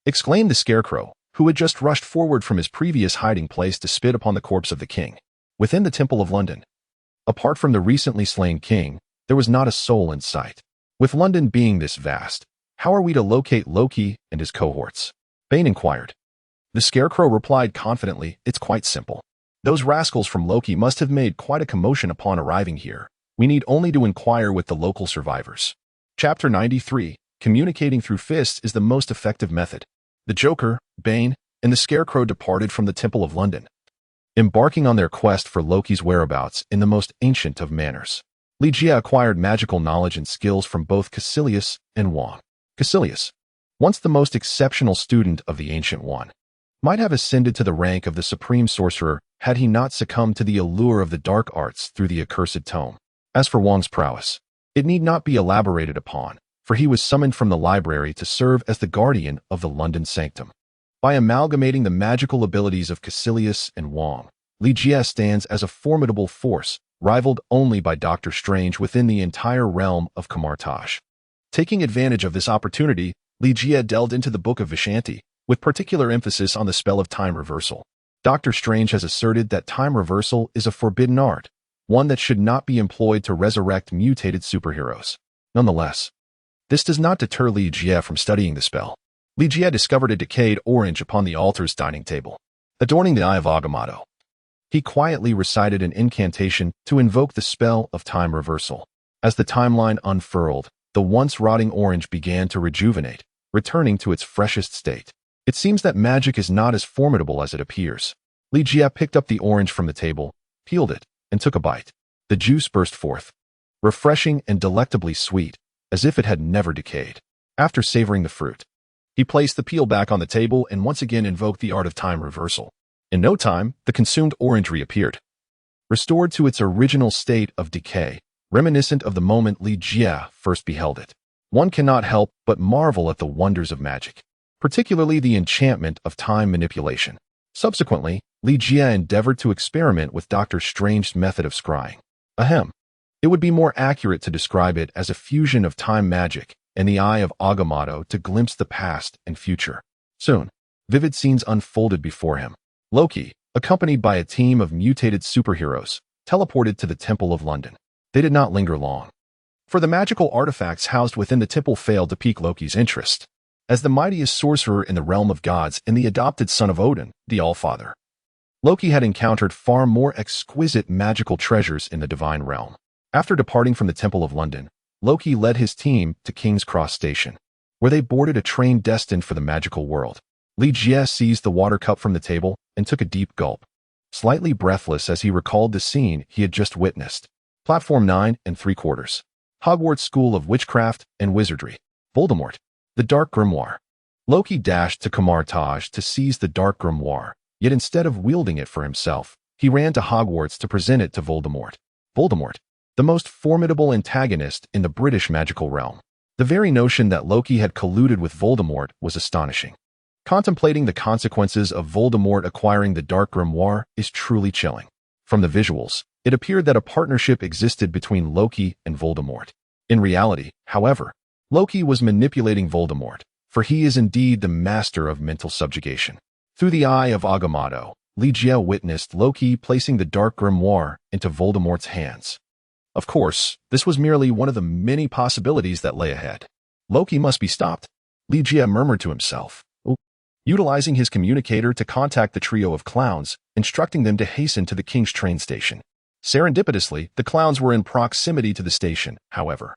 Exclaimed the Scarecrow, who had just rushed forward from his previous hiding place to spit upon the corpse of the king. Within the Temple of London, apart from the recently slain king, there was not a soul in sight. With London being this vast, how are we to locate Loki and his cohorts? Bane inquired. The Scarecrow replied confidently, it's quite simple. Those rascals from Loki must have made quite a commotion upon arriving here. We need only to inquire with the local survivors. Chapter 93, Communicating through fists is the most effective method. The Joker, Bane, and the Scarecrow departed from the Temple of London, embarking on their quest for Loki's whereabouts in the most ancient of manors. Li Jie acquired magical knowledge and skills from both Caecilius and Wong. Caecilius, once the most exceptional student of the Ancient One, might have ascended to the rank of the supreme sorcerer had he not succumbed to the allure of the dark arts through the accursed tome. As for Wong's prowess, it need not be elaborated upon, for he was summoned from the library to serve as the guardian of the London Sanctum. By amalgamating the magical abilities of Caecilius and Wong, Li Jie stands as a formidable force, rivaled only by Dr. Strange within the entire realm of confrontation. Taking advantage of this opportunity, Li Jie delved into the Book of Vishanti, with particular emphasis on the spell of time reversal. Dr. Strange has asserted that time reversal is a forbidden art, one that should not be employed to resurrect mutated superheroes. Nonetheless, this does not deter Li Jie from studying the spell. Li Jie discovered a decayed orange upon the altar's dining table, adorning the Eye of Agamotto. He quietly recited an incantation to invoke the spell of time reversal. As the timeline unfurled, the once rotting orange began to rejuvenate, returning to its freshest state. It seems that magic is not as formidable as it appears. Li Jie picked up the orange from the table, peeled it, and took a bite. The juice burst forth, refreshing and delectably sweet, as if it had never decayed. After savoring the fruit, he placed the peel back on the table and once again invoked the art of time reversal. In no time, the consumed orange reappeared, restored to its original state of decay, reminiscent of the moment Li Jie first beheld it. One cannot help but marvel at the wonders of magic, particularly the enchantment of time manipulation. Subsequently, Li Jie endeavored to experiment with Dr. Strange's method of scrying. Ahem. It would be more accurate to describe it as a fusion of time magic and the Eye of Agamotto to glimpse the past and future. Soon, vivid scenes unfolded before him. Loki, accompanied by a team of mutated superheroes, teleported to the Temple of London. They did not linger long, for the magical artifacts housed within the temple failed to pique Loki's interest. As the mightiest sorcerer in the realm of gods and the adopted son of Odin, the Allfather, Loki had encountered far more exquisite magical treasures in the divine realm. After departing from the Temple of London, Loki led his team to King's Cross Station, where they boarded a train destined for the magical world. Li Jie seized the water cup from the table and took a deep gulp, slightly breathless as he recalled the scene he had just witnessed. Platform 9 3/4. Hogwarts School of Witchcraft and Wizardry. Voldemort. The Dark Grimoire. Loki dashed to Camartage to seize the Dark Grimoire, yet instead of wielding it for himself, he ran to Hogwarts to present it to Voldemort. Voldemort, the most formidable antagonist in the British magical realm. The very notion that Loki had colluded with Voldemort was astonishing. Contemplating the consequences of Voldemort acquiring the Dark Grimoire is truly chilling. From the visuals, it appeared that a partnership existed between Loki and Voldemort. In reality, however, Loki was manipulating Voldemort, for he is indeed the master of mental subjugation. Through the eye of Agamotto, Ligia witnessed Loki placing the dark grimoire into Voldemort's hands. Of course, this was merely one of the many possibilities that lay ahead. Loki must be stopped, Ligia murmured to himself, utilizing his communicator to contact the trio of clowns, instructing them to hasten to the King's train station. Serendipitously, the clowns were in proximity to the station, however.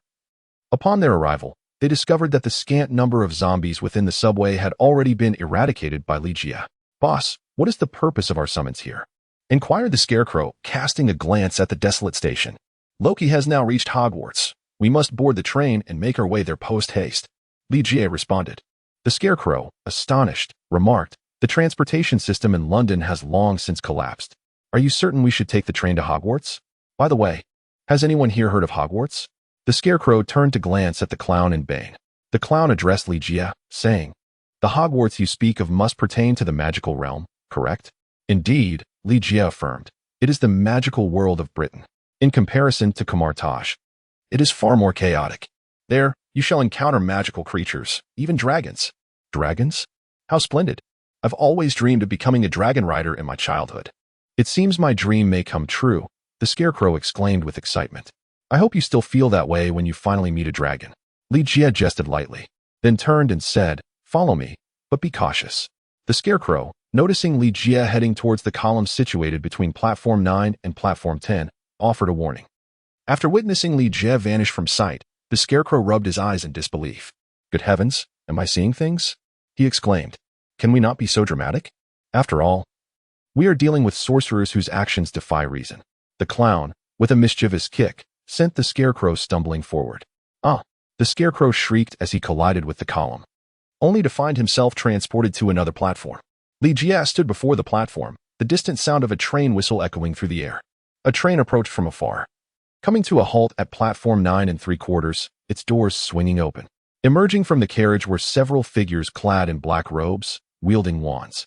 Upon their arrival, they discovered that the scant number of zombies within the subway had already been eradicated by Ligia. "Boss, what is the purpose of our summons here?" inquired the Scarecrow, casting a glance at the desolate station. "Loki has now reached Hogwarts. We must board the train and make our way there post-haste," Ligia responded. The Scarecrow, astonished, remarked, "The transportation system in London has long since collapsed. Are you certain we should take the train to Hogwarts? By the way, has anyone here heard of Hogwarts?" The Scarecrow turned to glance at the clown in Bane. The clown addressed Ligia, saying, "The Hogwarts you speak of must pertain to the magical realm, correct?" "Indeed," Ligia affirmed. "It is the magical world of Britain. In comparison to Camartage, it is far more chaotic. There, you shall encounter magical creatures, even dragons." "Dragons? How splendid. I've always dreamed of becoming a dragon rider in my childhood." "It seems my dream may come true," the Scarecrow exclaimed with excitement. "I hope you still feel that way when you finally meet a dragon." Ligia jested lightly, then turned and said, "Follow me, but be cautious." The Scarecrow, noticing Ligia heading towards the column situated between Platform 9 and Platform 10, offered a warning. After witnessing Ligia vanish from sight, the Scarecrow rubbed his eyes in disbelief. "Good heavens, am I seeing things?" he exclaimed. "Can we not be so dramatic? After all, we are dealing with sorcerers whose actions defy reason." The clown, with a mischievous kick, sent the Scarecrow stumbling forward. "Ah!" the Scarecrow shrieked as he collided with the column, only to find himself transported to another platform. Ligia stood before the platform, the distant sound of a train whistle echoing through the air. A train approached from afar, coming to a halt at Platform 9 3/4, its doors swinging open. Emerging from the carriage were several figures clad in black robes, wielding wands,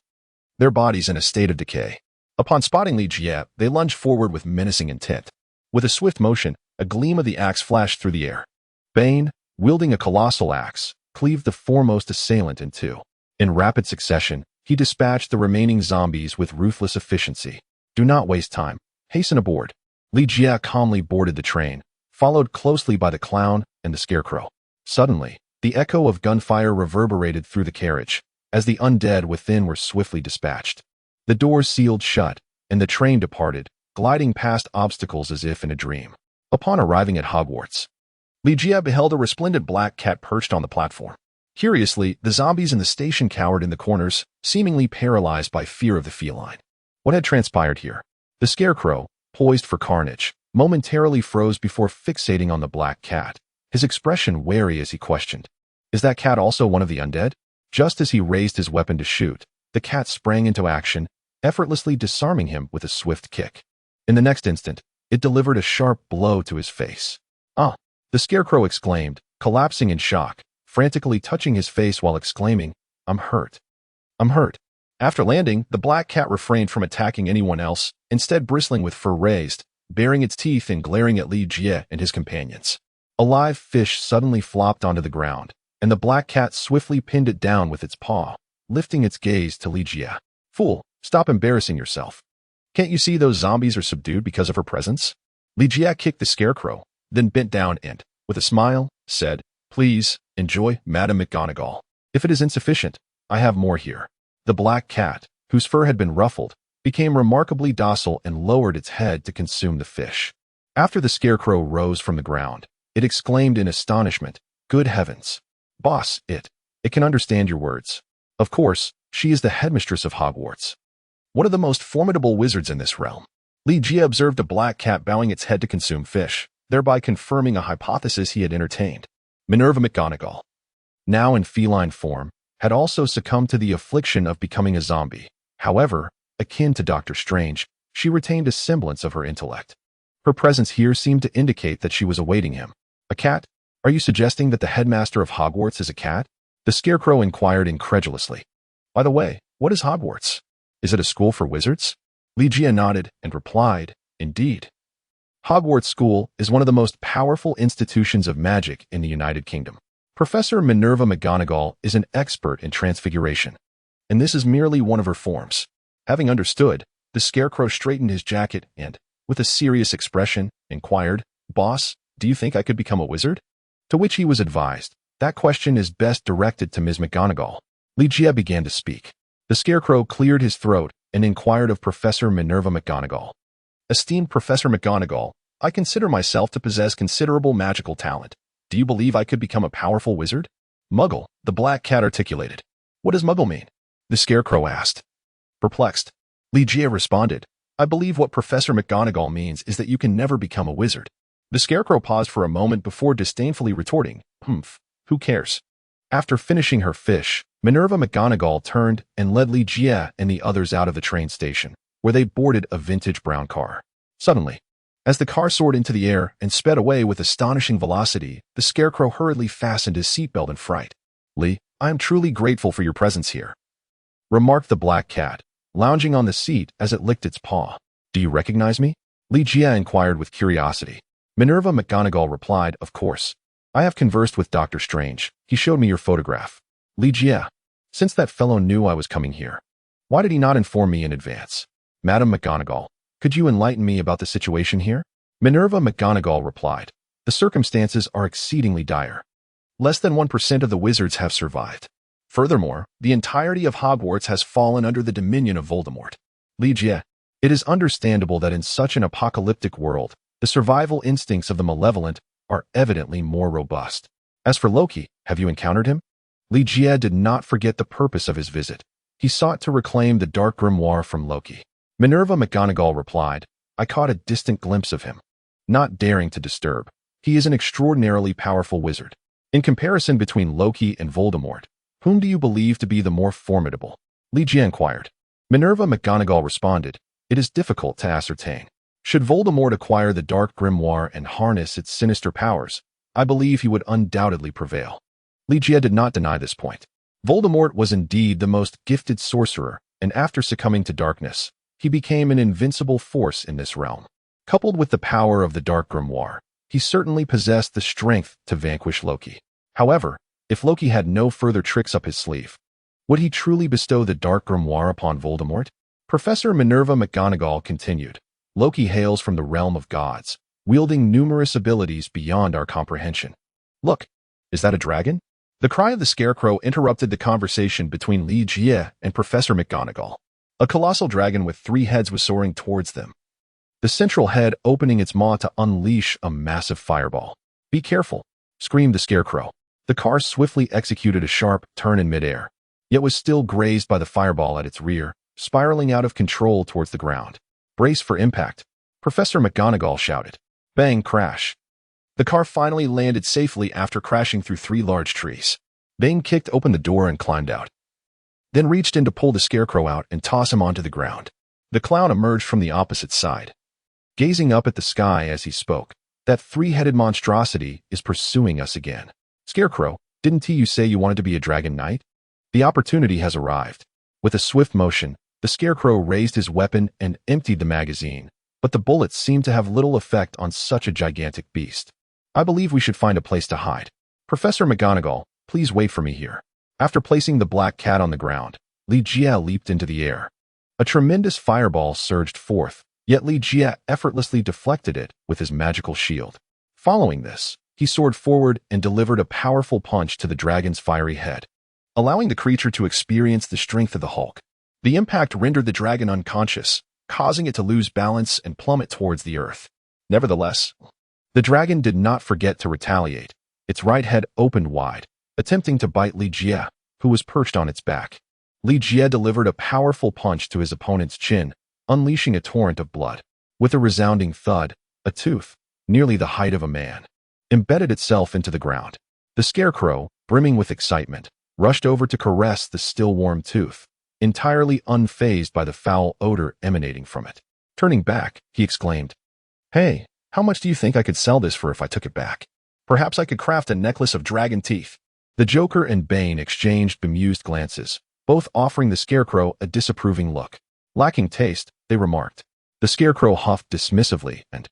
their bodies in a state of decay. Upon spotting Ligia, they lunged forward with menacing intent. With a swift motion, a gleam of the axe flashed through the air. Bane, wielding a colossal axe, cleaved the foremost assailant in two. In rapid succession, he dispatched the remaining zombies with ruthless efficiency. "Do not waste time. Hasten aboard." Ligia calmly boarded the train, followed closely by the clown and the Scarecrow. Suddenly, the echo of gunfire reverberated through the carriage, as the undead within were swiftly dispatched. The doors sealed shut, and the train departed, gliding past obstacles as if in a dream. Upon arriving at Hogwarts, Ligia beheld a resplendent black cat perched on the platform. Curiously, the zombies in the station cowered in the corners, seemingly paralyzed by fear of the feline. What had transpired here? The Scarecrow, poised for carnage, momentarily froze before fixating on the black cat, his expression wary as he questioned, "Is that cat also one of the undead?" Just as he raised his weapon to shoot, the cat sprang into action, effortlessly disarming him with a swift kick. In the next instant, it delivered a sharp blow to his face. "Ah!" the Scarecrow exclaimed, collapsing in shock, frantically touching his face while exclaiming, "I'm hurt. I'm hurt." After landing, the black cat refrained from attacking anyone else, instead bristling with fur raised, baring its teeth and glaring at Ligia and his companions. A live fish suddenly flopped onto the ground, and the black cat swiftly pinned it down with its paw, lifting its gaze to Ligia. "Fool, stop embarrassing yourself. Can't you see those zombies are subdued because of her presence?" Ligia kicked the Scarecrow, then bent down and, with a smile, said, "Please, enjoy, Madam McGonagall. If it is insufficient, I have more here." The black cat, whose fur had been ruffled, became remarkably docile and lowered its head to consume the fish. After the Scarecrow rose from the ground, it exclaimed in astonishment, "Good heavens! Boss, it can understand your words. Of course, she is the headmistress of Hogwarts. One of the most formidable wizards in this realm." Ligia observed a black cat bowing its head to consume fish, thereby confirming a hypothesis he had entertained. Minerva McGonagall, now in feline form, had also succumbed to the affliction of becoming a zombie. However, akin to Dr. Strange, she retained a semblance of her intellect. Her presence here seemed to indicate that she was awaiting him. "A cat? Are you suggesting that the headmaster of Hogwarts is a cat?" the Scarecrow inquired incredulously. "By the way, what is Hogwarts? Is it a school for wizards?" Ligia nodded and replied, "Indeed. Hogwarts School is one of the most powerful institutions of magic in the United Kingdom. Professor Minerva McGonagall is an expert in transfiguration, and this is merely one of her forms. Having understood, the Scarecrow straightened his jacket and, with a serious expression, inquired, "Boss, do you think I could become a wizard?" To which he was advised, "That question is best directed to Ms. McGonagall." Ligia began to speak. The Scarecrow cleared his throat and inquired of Professor Minerva McGonagall. "Esteemed Professor McGonagall, I consider myself to possess considerable magical talent. Do you believe I could become a powerful wizard?" "Muggle," the Black Cat articulated. "What does Muggle mean?" the Scarecrow asked. Perplexed, Ligia responded, "I believe what Professor McGonagall means is that you can never become a wizard." The Scarecrow paused for a moment before disdainfully retorting, "Who cares?" After finishing her fish, Minerva McGonagall turned and led Ligia and the others out of the train station, where they boarded a vintage brown car. Suddenly, as the car soared into the air and sped away with astonishing velocity, the Scarecrow hurriedly fastened his seatbelt in fright. "Lee, I am truly grateful for your presence here," remarked the Black Cat, lounging on the seat as it licked its paw. "Do you recognize me?" Ligia inquired with curiosity. Minerva McGonagall replied, "Of course. I have conversed with Dr. Strange. He showed me your photograph." Ligia, "Since that fellow knew I was coming here, why did he not inform me in advance?" "Madam McGonagall, could you enlighten me about the situation here?" Minerva McGonagall replied, "The circumstances are exceedingly dire. Less than 1% of the wizards have survived. Furthermore, the entirety of Hogwarts has fallen under the dominion of Voldemort." Ligia, "It is understandable that in such an apocalyptic world, the survival instincts of the malevolent are evidently more robust. As for Loki, have you encountered him?" Ligia did not forget the purpose of his visit. He sought to reclaim the Dark Grimoire from Loki. Minerva McGonagall replied, "I caught a distant glimpse of him. Not daring to disturb, he is an extraordinarily powerful wizard. In comparison between Loki and Voldemort, whom do you believe to be the more formidable?" Ligia inquired. Minerva McGonagall responded, "It is difficult to ascertain. Should Voldemort acquire the Dark Grimoire and harness its sinister powers, I believe he would undoubtedly prevail." Ligia did not deny this point. Voldemort was indeed the most gifted sorcerer, and after succumbing to darkness, he became an invincible force in this realm. Coupled with the power of the Dark Grimoire, he certainly possessed the strength to vanquish Loki. However, if Loki had no further tricks up his sleeve, would he truly bestow the Dark Grimoire upon Voldemort? Professor Minerva McGonagall continued, "Loki hails from the realm of gods, wielding numerous abilities beyond our comprehension." "Look, is that a dragon?" The cry of the Scarecrow interrupted the conversation between Ligia and Professor McGonagall. A colossal dragon with 3 heads was soaring towards them, the central head opening its maw to unleash a massive fireball. "Be careful," screamed the Scarecrow. The car swiftly executed a sharp turn in midair, yet was still grazed by the fireball at its rear, spiraling out of control towards the ground. "Brace for impact," Professor McGonagall shouted. Bang, crash. The car finally landed safely after crashing through 3 large trees. Bane kicked open the door and climbed out, then reached in to pull the Scarecrow out and toss him onto the ground. The clown emerged from the opposite side, gazing up at the sky as he spoke. "That 3-headed monstrosity is pursuing us again." "Scarecrow, didn't you say you wanted to be a dragon knight? The opportunity has arrived." With a swift motion, the Scarecrow raised his weapon and emptied the magazine, but the bullets seemed to have little effect on such a gigantic beast. "I believe we should find a place to hide. Professor McGonagall, please wait for me here." After placing the Black Cat on the ground, Ligia leaped into the air. A tremendous fireball surged forth, yet Ligia effortlessly deflected it with his magical shield. Following this, he soared forward and delivered a powerful punch to the dragon's fiery head, allowing the creature to experience the strength of the Hulk. The impact rendered the dragon unconscious, causing it to lose balance and plummet towards the earth. Nevertheless, the dragon did not forget to retaliate. Its right head opened wide, attempting to bite Ligia, who was perched on its back. Ligia delivered a powerful punch to his opponent's chin, unleashing a torrent of blood. With a resounding thud, a tooth, nearly the height of a man, embedded itself into the ground. The Scarecrow, brimming with excitement, rushed over to caress the still warm tooth, entirely unfazed by the foul odor emanating from it. Turning back, he exclaimed, "Hey, how much do you think I could sell this for if I took it back? Perhaps I could craft a necklace of dragon teeth." The Joker and Bane exchanged bemused glances, both offering the Scarecrow a disapproving look. Lacking taste, they remarked. The Scarecrow huffed dismissively and,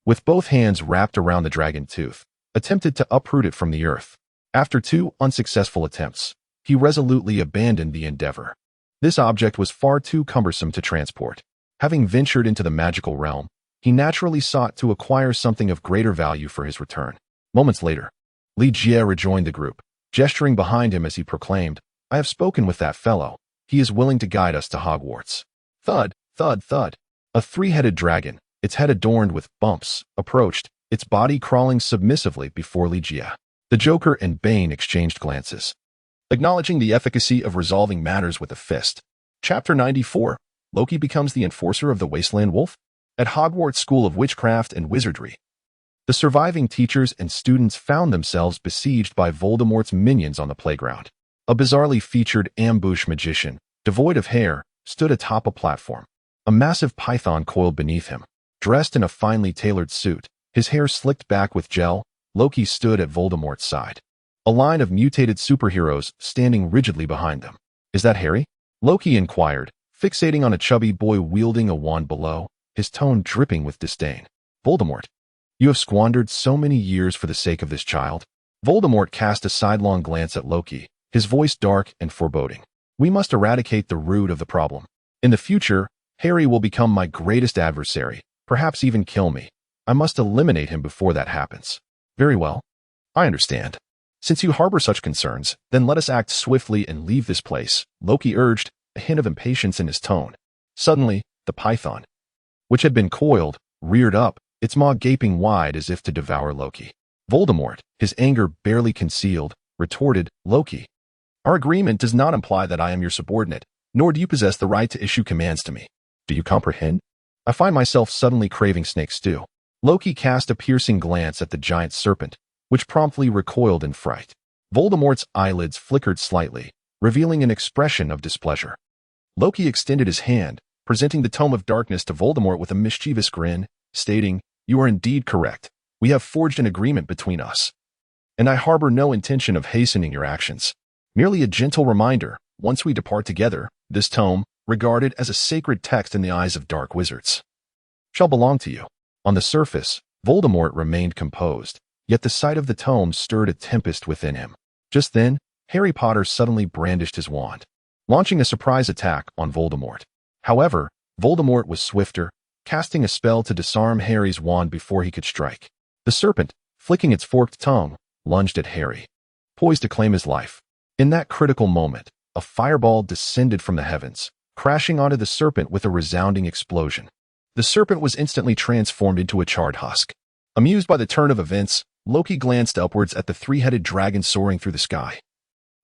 with both hands wrapped around the dragon tooth, attempted to uproot it from the earth. After 2 unsuccessful attempts, he resolutely abandoned the endeavor. This object was far too cumbersome to transport. Having ventured into the magical realm, he naturally sought to acquire something of greater value for his return. Moments later, Li rejoined the group, gesturing behind him as he proclaimed, "I have spoken with that fellow. He is willing to guide us to Hogwarts." Thud, thud, thud. A 3-headed dragon, its head adorned with bumps, approached, its body crawling submissively before Li. The Joker and Bane exchanged glances, acknowledging the efficacy of resolving matters with a fist. Chapter 94. Loki becomes the enforcer of the Wasteland Wolf? At Hogwarts School of Witchcraft and Wizardry, the surviving teachers and students found themselves besieged by Voldemort's minions on the playground. A bizarrely featured ambush magician, devoid of hair, stood atop a platform. A massive python coiled beneath him. Dressed in a finely tailored suit, his hair slicked back with gel, Loki stood at Voldemort's side. A line of mutated superheroes standing rigidly behind them. "Is that Harry?" Loki inquired, fixating on a chubby boy wielding a wand below, his tone dripping with disdain. "Voldemort, you have squandered so many years for the sake of this child." Voldemort cast a sidelong glance at Loki, his voice dark and foreboding. "We must eradicate the root of the problem. In the future, Harry will become my greatest adversary, perhaps even kill me. I must eliminate him before that happens." "Very well. I understand. Since you harbor such concerns, then let us act swiftly and leave this place," Loki urged, a hint of impatience in his tone. Suddenly, the python, which had been coiled, reared up, its maw gaping wide as if to devour Loki. Voldemort, his anger barely concealed, retorted, "Loki, our agreement does not imply that I am your subordinate, nor do you possess the right to issue commands to me. Do you comprehend? I find myself suddenly craving snake stew." Loki cast a piercing glance at the giant serpent, which promptly recoiled in fright. Voldemort's eyelids flickered slightly, revealing an expression of displeasure. Loki extended his hand, presenting the Tome of Darkness to Voldemort with a mischievous grin, stating, "You are indeed correct. We have forged an agreement between us, and I harbor no intention of hastening your actions. Merely a gentle reminder, once we depart together, this tome, regarded as a sacred text in the eyes of dark wizards, shall belong to you." On the surface, Voldemort remained composed, yet the sight of the tome stirred a tempest within him. Just then, Harry Potter suddenly brandished his wand, launching a surprise attack on Voldemort. However, Voldemort was swifter, casting a spell to disarm Harry's wand before he could strike. The serpent, flicking its forked tongue, lunged at Harry, poised to claim his life. In that critical moment, a fireball descended from the heavens, crashing onto the serpent with a resounding explosion. The serpent was instantly transformed into a charred husk. Amused by the turn of events, Loki glanced upwards at the 3-headed dragon soaring through the sky,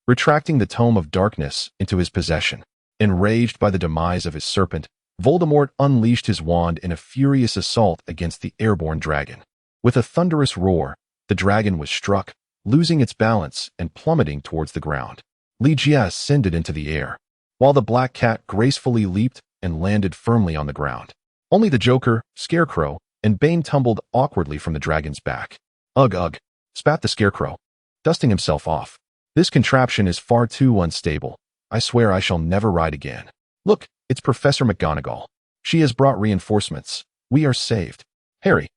retracting the Tome of Darkness into his possession. Enraged by the demise of his serpent, Voldemort unleashed his wand in a furious assault against the airborne dragon. With a thunderous roar, the dragon was struck, losing its balance and plummeting towards the ground. Ligia ascended into the air, while the black cat gracefully leaped and landed firmly on the ground. Only the Joker, Scarecrow, and Bane tumbled awkwardly from the dragon's back. "Ugh, ugh," spat the Scarecrow, dusting himself off. "This contraption is far too unstable. I swear I shall never ride again. Look, it's Professor McGonagall. She has brought reinforcements. We are saved. Harry,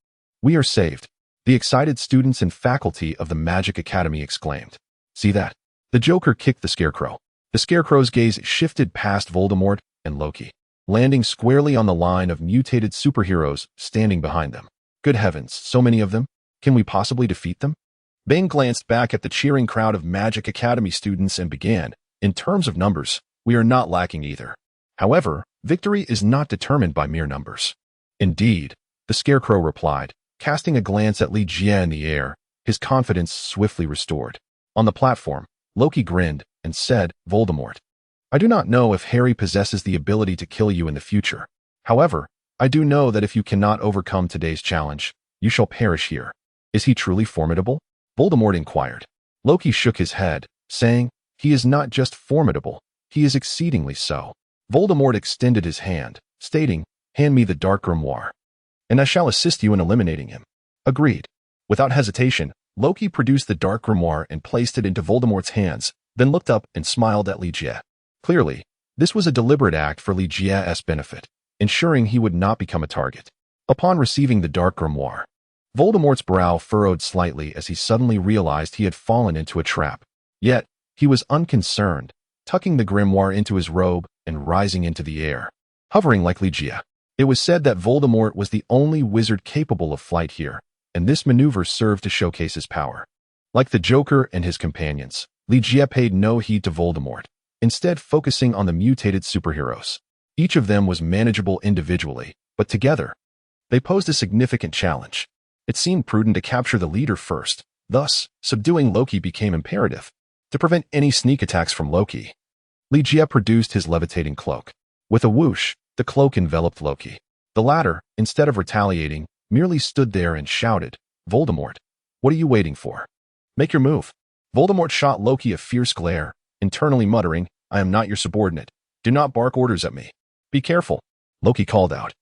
we are saved," the excited students and faculty of the Magic Academy exclaimed. "See that?" The Joker kicked the Scarecrow. The Scarecrow's gaze shifted past Voldemort and Loki, landing squarely on the line of mutated superheroes standing behind them. "Good heavens, so many of them. Can we possibly defeat them?" Bane glanced back at the cheering crowd of Magic Academy students and began, "In terms of numbers, we are not lacking either. However, victory is not determined by mere numbers." "Indeed," the Scarecrow replied, casting a glance at Li Jie in the air, his confidence swiftly restored. On the platform, Loki grinned and said, "Voldemort, I do not know if Harry possesses the ability to kill you in the future. However, I do know that if you cannot overcome today's challenge, you shall perish here." "Is he truly formidable?" Voldemort inquired. Loki shook his head, saying, "He is not just formidable, he is exceedingly so." Voldemort extended his hand, stating, "Hand me the Dark Grimoire, and I shall assist you in eliminating him." "Agreed." Without hesitation, Loki produced the Dark Grimoire and placed it into Voldemort's hands, then looked up and smiled at Li Jie. Clearly, this was a deliberate act for Li Jie's benefit, ensuring he would not become a target. Upon receiving the Dark Grimoire, Voldemort's brow furrowed slightly as he suddenly realized he had fallen into a trap. Yet, he was unconcerned, tucking the grimoire into his robe and rising into the air, hovering like Ligia. It was said that Voldemort was the only wizard capable of flight here, and this maneuver served to showcase his power. Like the Joker and his companions, Ligia paid no heed to Voldemort, instead focusing on the mutated superheroes. Each of them was manageable individually, but together, they posed a significant challenge. It seemed prudent to capture the leader first, thus, subduing Loki became imperative. To prevent any sneak attacks from Loki, Ligia produced his levitating cloak. With a whoosh, the cloak enveloped Loki. The latter, instead of retaliating, merely stood there and shouted, "Voldemort, what are you waiting for? Make your move." Voldemort shot Loki a fierce glare, internally muttering, "I am not your subordinate. Do not bark orders at me. Be careful," Loki called out.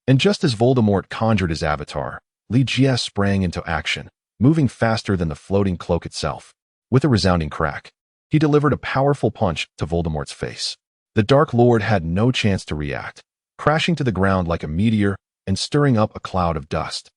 And just as Voldemort conjured his avatar, Ligia sprang into action, moving faster than the floating cloak itself. With a resounding crack, he delivered a powerful punch to Voldemort's face. The Dark Lord had no chance to react, crashing to the ground like a meteor and stirring up a cloud of dust.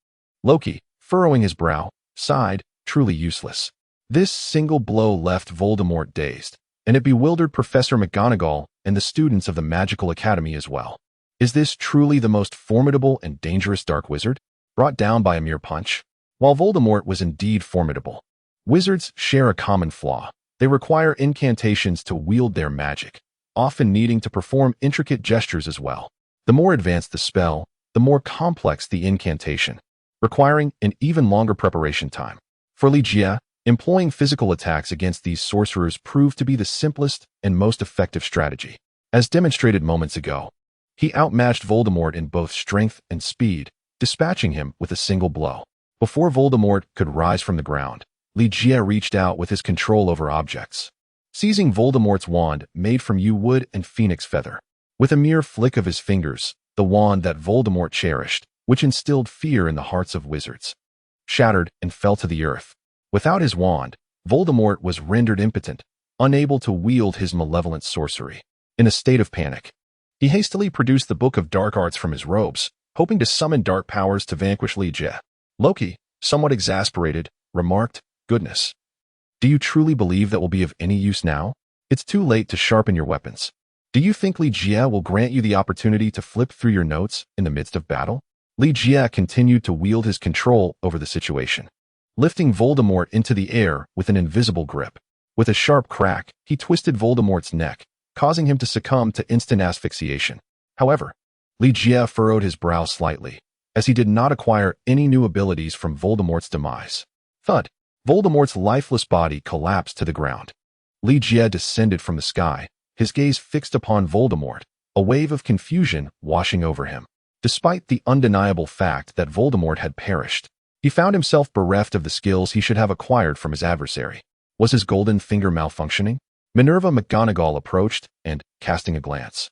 Loki, furrowing his brow, sighed, truly useless. This single blow left Voldemort dazed, and it bewildered Professor McGonagall and the students of the Magical Academy as well. Is this truly the most formidable and dangerous dark wizard, brought down by a mere punch? While Voldemort was indeed formidable, wizards share a common flaw. They require incantations to wield their magic, often needing to perform intricate gestures as well. The more advanced the spell, the more complex the incantation, requiring an even longer preparation time. For Ligia, employing physical attacks against these sorcerers proved to be the simplest and most effective strategy. As demonstrated moments ago, he outmatched Voldemort in both strength and speed, dispatching him with a single blow. Before Voldemort could rise from the ground, Ligia reached out with his control over objects, seizing Voldemort's wand made from yew wood and phoenix feather. With a mere flick of his fingers, the wand that Voldemort cherished, which instilled fear in the hearts of wizards, shattered and fell to the earth. Without his wand, Voldemort was rendered impotent, unable to wield his malevolent sorcery. In a state of panic, he hastily produced the Book of Dark Arts from his robes, hoping to summon dark powers to vanquish Ligia. Loki, somewhat exasperated, remarked, "Goodness. Do you truly believe that will be of any use now? It's too late to sharpen your weapons. Do you think Ligia will grant you the opportunity to flip through your notes in the midst of battle?" Ligia continued to wield his control over the situation, lifting Voldemort into the air with an invisible grip. With a sharp crack, he twisted Voldemort's neck, causing him to succumb to instant asphyxiation. However, Ligia furrowed his brow slightly, as he did not acquire any new abilities from Voldemort's demise. Thud! Voldemort's lifeless body collapsed to the ground. Ligia descended from the sky, his gaze fixed upon Voldemort, a wave of confusion washing over him. Despite the undeniable fact that Voldemort had perished, he found himself bereft of the skills he should have acquired from his adversary. Was his golden finger malfunctioning? Minerva McGonagall approached and, casting a glance,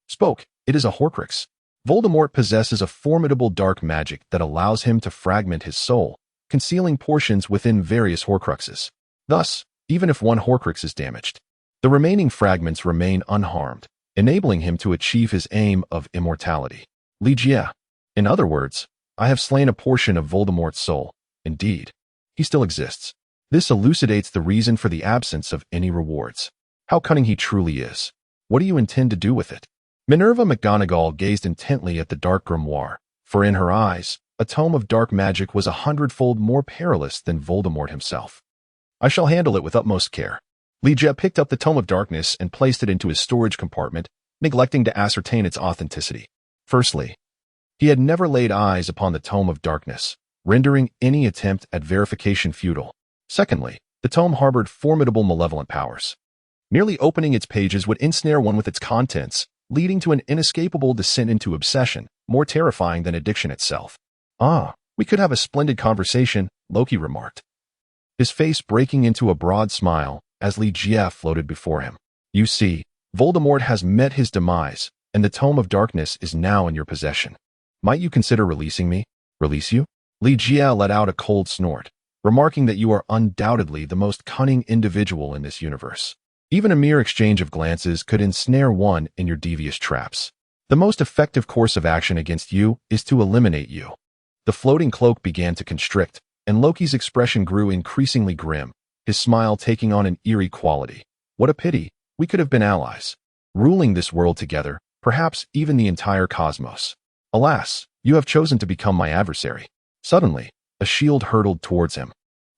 spoke, "It is a Horcrux. Voldemort possesses a formidable dark magic that allows him to fragment his soul, concealing portions within various Horcruxes. Thus, even if one Horcrux is damaged, the remaining fragments remain unharmed, enabling him to achieve his aim of immortality." Ligia. In other words, I have slain a portion of Voldemort's soul. Indeed, he still exists. This elucidates the reason for the absence of any rewards. How cunning he truly is. What do you intend to do with it? Minerva McGonagall gazed intently at the dark grimoire, for in her eyes, a tome of dark magic was 100-fold more perilous than Voldemort himself. "I shall handle it with utmost care." Ligia picked up the Tome of Darkness and placed it into his storage compartment, neglecting to ascertain its authenticity. Firstly, he had never laid eyes upon the Tome of Darkness, rendering any attempt at verification futile. Secondly, the tome harbored formidable malevolent powers. Merely opening its pages would ensnare one with its contents, leading to an inescapable descent into obsession, more terrifying than addiction itself. "Ah, we could have a splendid conversation," Loki remarked, his face breaking into a broad smile as Ligia floated before him. "You see, Voldemort has met his demise, and the Tome of Darkness is now in your possession. Might you consider releasing me?" "Release you?" Ligia let out a cold snort, remarking that you are undoubtedly the most cunning individual in this universe. Even a mere exchange of glances could ensnare one in your devious traps. The most effective course of action against you is to eliminate you. The floating cloak began to constrict, and Loki's expression grew increasingly grim, his smile taking on an eerie quality. What a pity, we could have been allies, ruling this world together, perhaps even the entire cosmos. Alas, you have chosen to become my adversary. Suddenly, a shield hurtled towards him,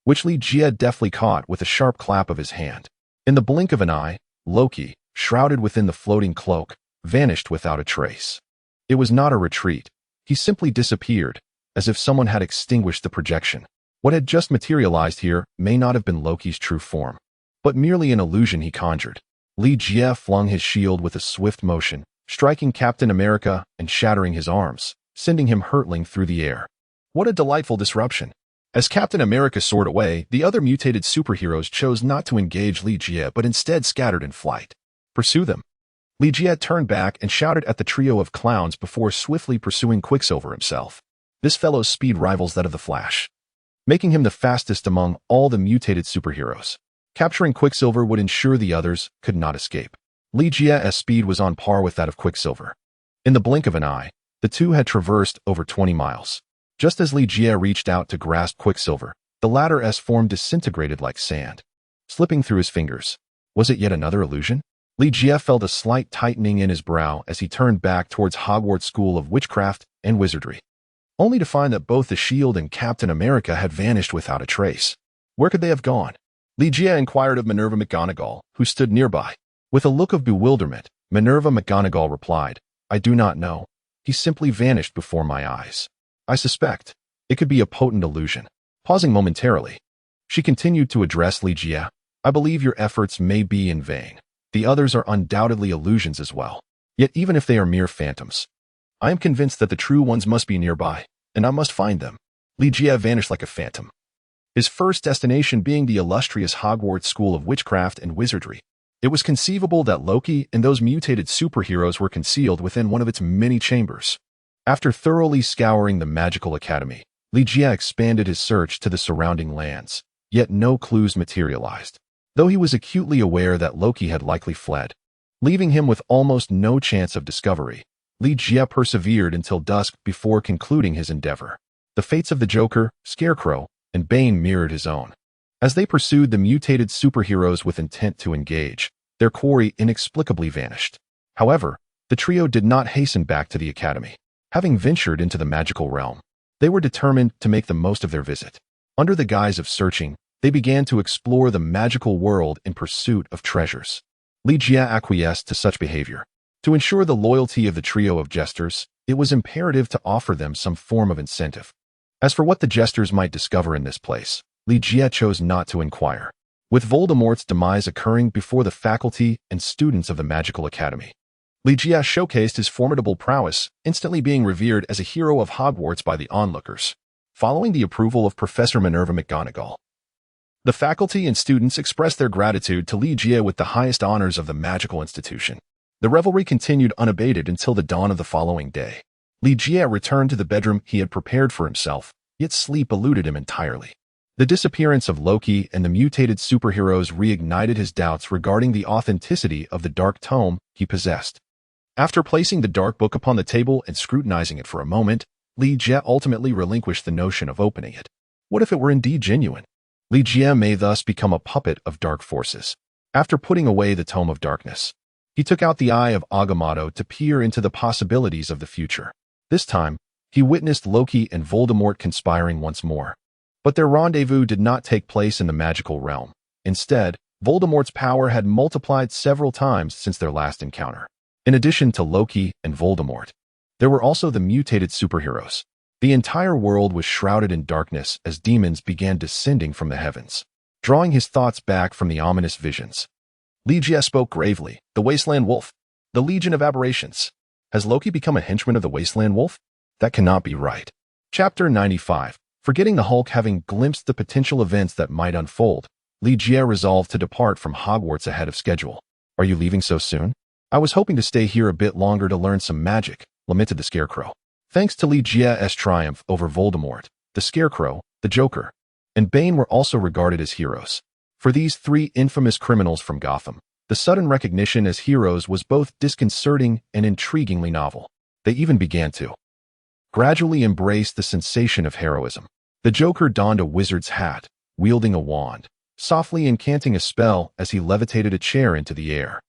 which Li Jie deftly caught with a sharp clap of his hand. In the blink of an eye, Loki, shrouded within the floating cloak, vanished without a trace. It was not a retreat. He simply disappeared, as if someone had extinguished the projection. What had just materialized here may not have been Loki's true form, but merely an illusion he conjured. Li Jie flung his shield with a swift motion, striking Captain America and shattering his arms, sending him hurtling through the air. What a delightful disruption! As Captain America soared away, the other mutated superheroes chose not to engage Li Jie but instead scattered in flight. Pursue them! Li Jie turned back and shouted at the trio of clowns before swiftly pursuing Quicksilver himself. This fellow's speed rivals that of the Flash, making him the fastest among all the mutated superheroes. Capturing Quicksilver would ensure the others could not escape. Li Jie's speed was on par with that of Quicksilver. In the blink of an eye, the two had traversed over 20 miles. Just as Li Jie reached out to grasp Quicksilver, the latter's form disintegrated like sand, slipping through his fingers. Was it yet another illusion? Li Jie felt a slight tightening in his brow as he turned back towards Hogwarts School of Witchcraft and Wizardry, only to find that both the shield and Captain America had vanished without a trace. Where could they have gone? Li Jie inquired of Minerva McGonagall, who stood nearby. With a look of bewilderment, Minerva McGonagall replied, "I do not know. He simply vanished before my eyes. I suspect it could be a potent illusion." Pausing momentarily, she continued to address Li Jie. "I believe your efforts may be in vain. The others are undoubtedly illusions as well. Yet even if they are mere phantoms, I am convinced that the true ones must be nearby, and I must find them." Li Jie vanished like a phantom, his first destination being the illustrious Hogwarts School of Witchcraft and Wizardry. It was conceivable that Loki and those mutated superheroes were concealed within one of its many chambers. After thoroughly scouring the magical academy, Li Jie expanded his search to the surrounding lands, yet no clues materialized. Though he was acutely aware that Loki had likely fled, leaving him with almost no chance of discovery, Li Jie persevered until dusk before concluding his endeavor. The fates of the Joker, Scarecrow, and Bane mirrored his own. As they pursued the mutated superheroes with intent to engage, their quarry inexplicably vanished. However, the trio did not hasten back to the academy. Having ventured into the magical realm, they were determined to make the most of their visit. Under the guise of searching, they began to explore the magical world in pursuit of treasures. Li Jie acquiesced to such behavior. To ensure the loyalty of the trio of jesters, it was imperative to offer them some form of incentive. As for what the jesters might discover in this place, Li Jie chose not to inquire. With Voldemort's demise occurring before the faculty and students of the Magical Academy, Li Jie showcased his formidable prowess, instantly being revered as a hero of Hogwarts by the onlookers. Following the approval of Professor Minerva McGonagall, the faculty and students expressed their gratitude to Li Jie with the highest honors of the magical institution. The revelry continued unabated until the dawn of the following day. Li Jie returned to the bedroom he had prepared for himself, yet sleep eluded him entirely. The disappearance of Loki and the mutated superheroes reignited his doubts regarding the authenticity of the dark tome he possessed. After placing the dark book upon the table and scrutinizing it for a moment, Li Jie ultimately relinquished the notion of opening it. What if it were indeed genuine? Li Jie may thus become a puppet of dark forces. After putting away the Tome of Darkness, he took out the Eye of Agamotto to peer into the possibilities of the future. This time, he witnessed Loki and Voldemort conspiring once more. But their rendezvous did not take place in the magical realm. Instead, Voldemort's power had multiplied several times since their last encounter. In addition to Loki and Voldemort, there were also the mutated superheroes. The entire world was shrouded in darkness as demons began descending from the heavens. Drawing his thoughts back from the ominous visions, Li Jie spoke gravely. "The Wasteland Wolf, the Legion of Aberrations. Has Loki become a henchman of the Wasteland Wolf? That cannot be right." Chapter 95. Forgetting the Hulk. Having glimpsed the potential events that might unfold, Li Jie resolved to depart from Hogwarts ahead of schedule. "Are you leaving so soon?" "I was hoping to stay here a bit longer to learn some magic," lamented the Scarecrow. Thanks to Li Jie's triumph over Voldemort, the Scarecrow, the Joker, and Bane were also regarded as heroes. For these three infamous criminals from Gotham, the sudden recognition as heroes was both disconcerting and intriguingly novel. They even began to gradually embraced the sensation of heroism. The Joker donned a wizard's hat, wielding a wand, softly incanting a spell as he levitated a chair into the air.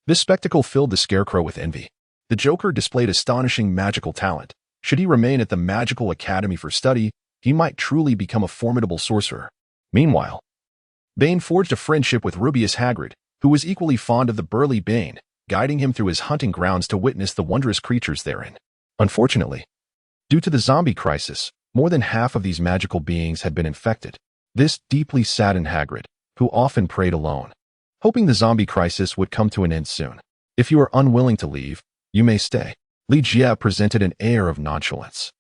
This spectacle filled the Scarecrow with envy. The Joker displayed astonishing magical talent. Should he remain at the Magical Academy for study, he might truly become a formidable sorcerer. Meanwhile, Bane forged a friendship with Rubeus Hagrid, who was equally fond of the burly Bane, guiding him through his hunting grounds to witness the wondrous creatures therein. Unfortunately, due to the zombie crisis, more than half of these magical beings had been infected. This deeply saddened Hagrid, who often prayed alone, hoping the zombie crisis would come to an end soon. If you are unwilling to leave, you may stay. Li Jie presented an air of nonchalance,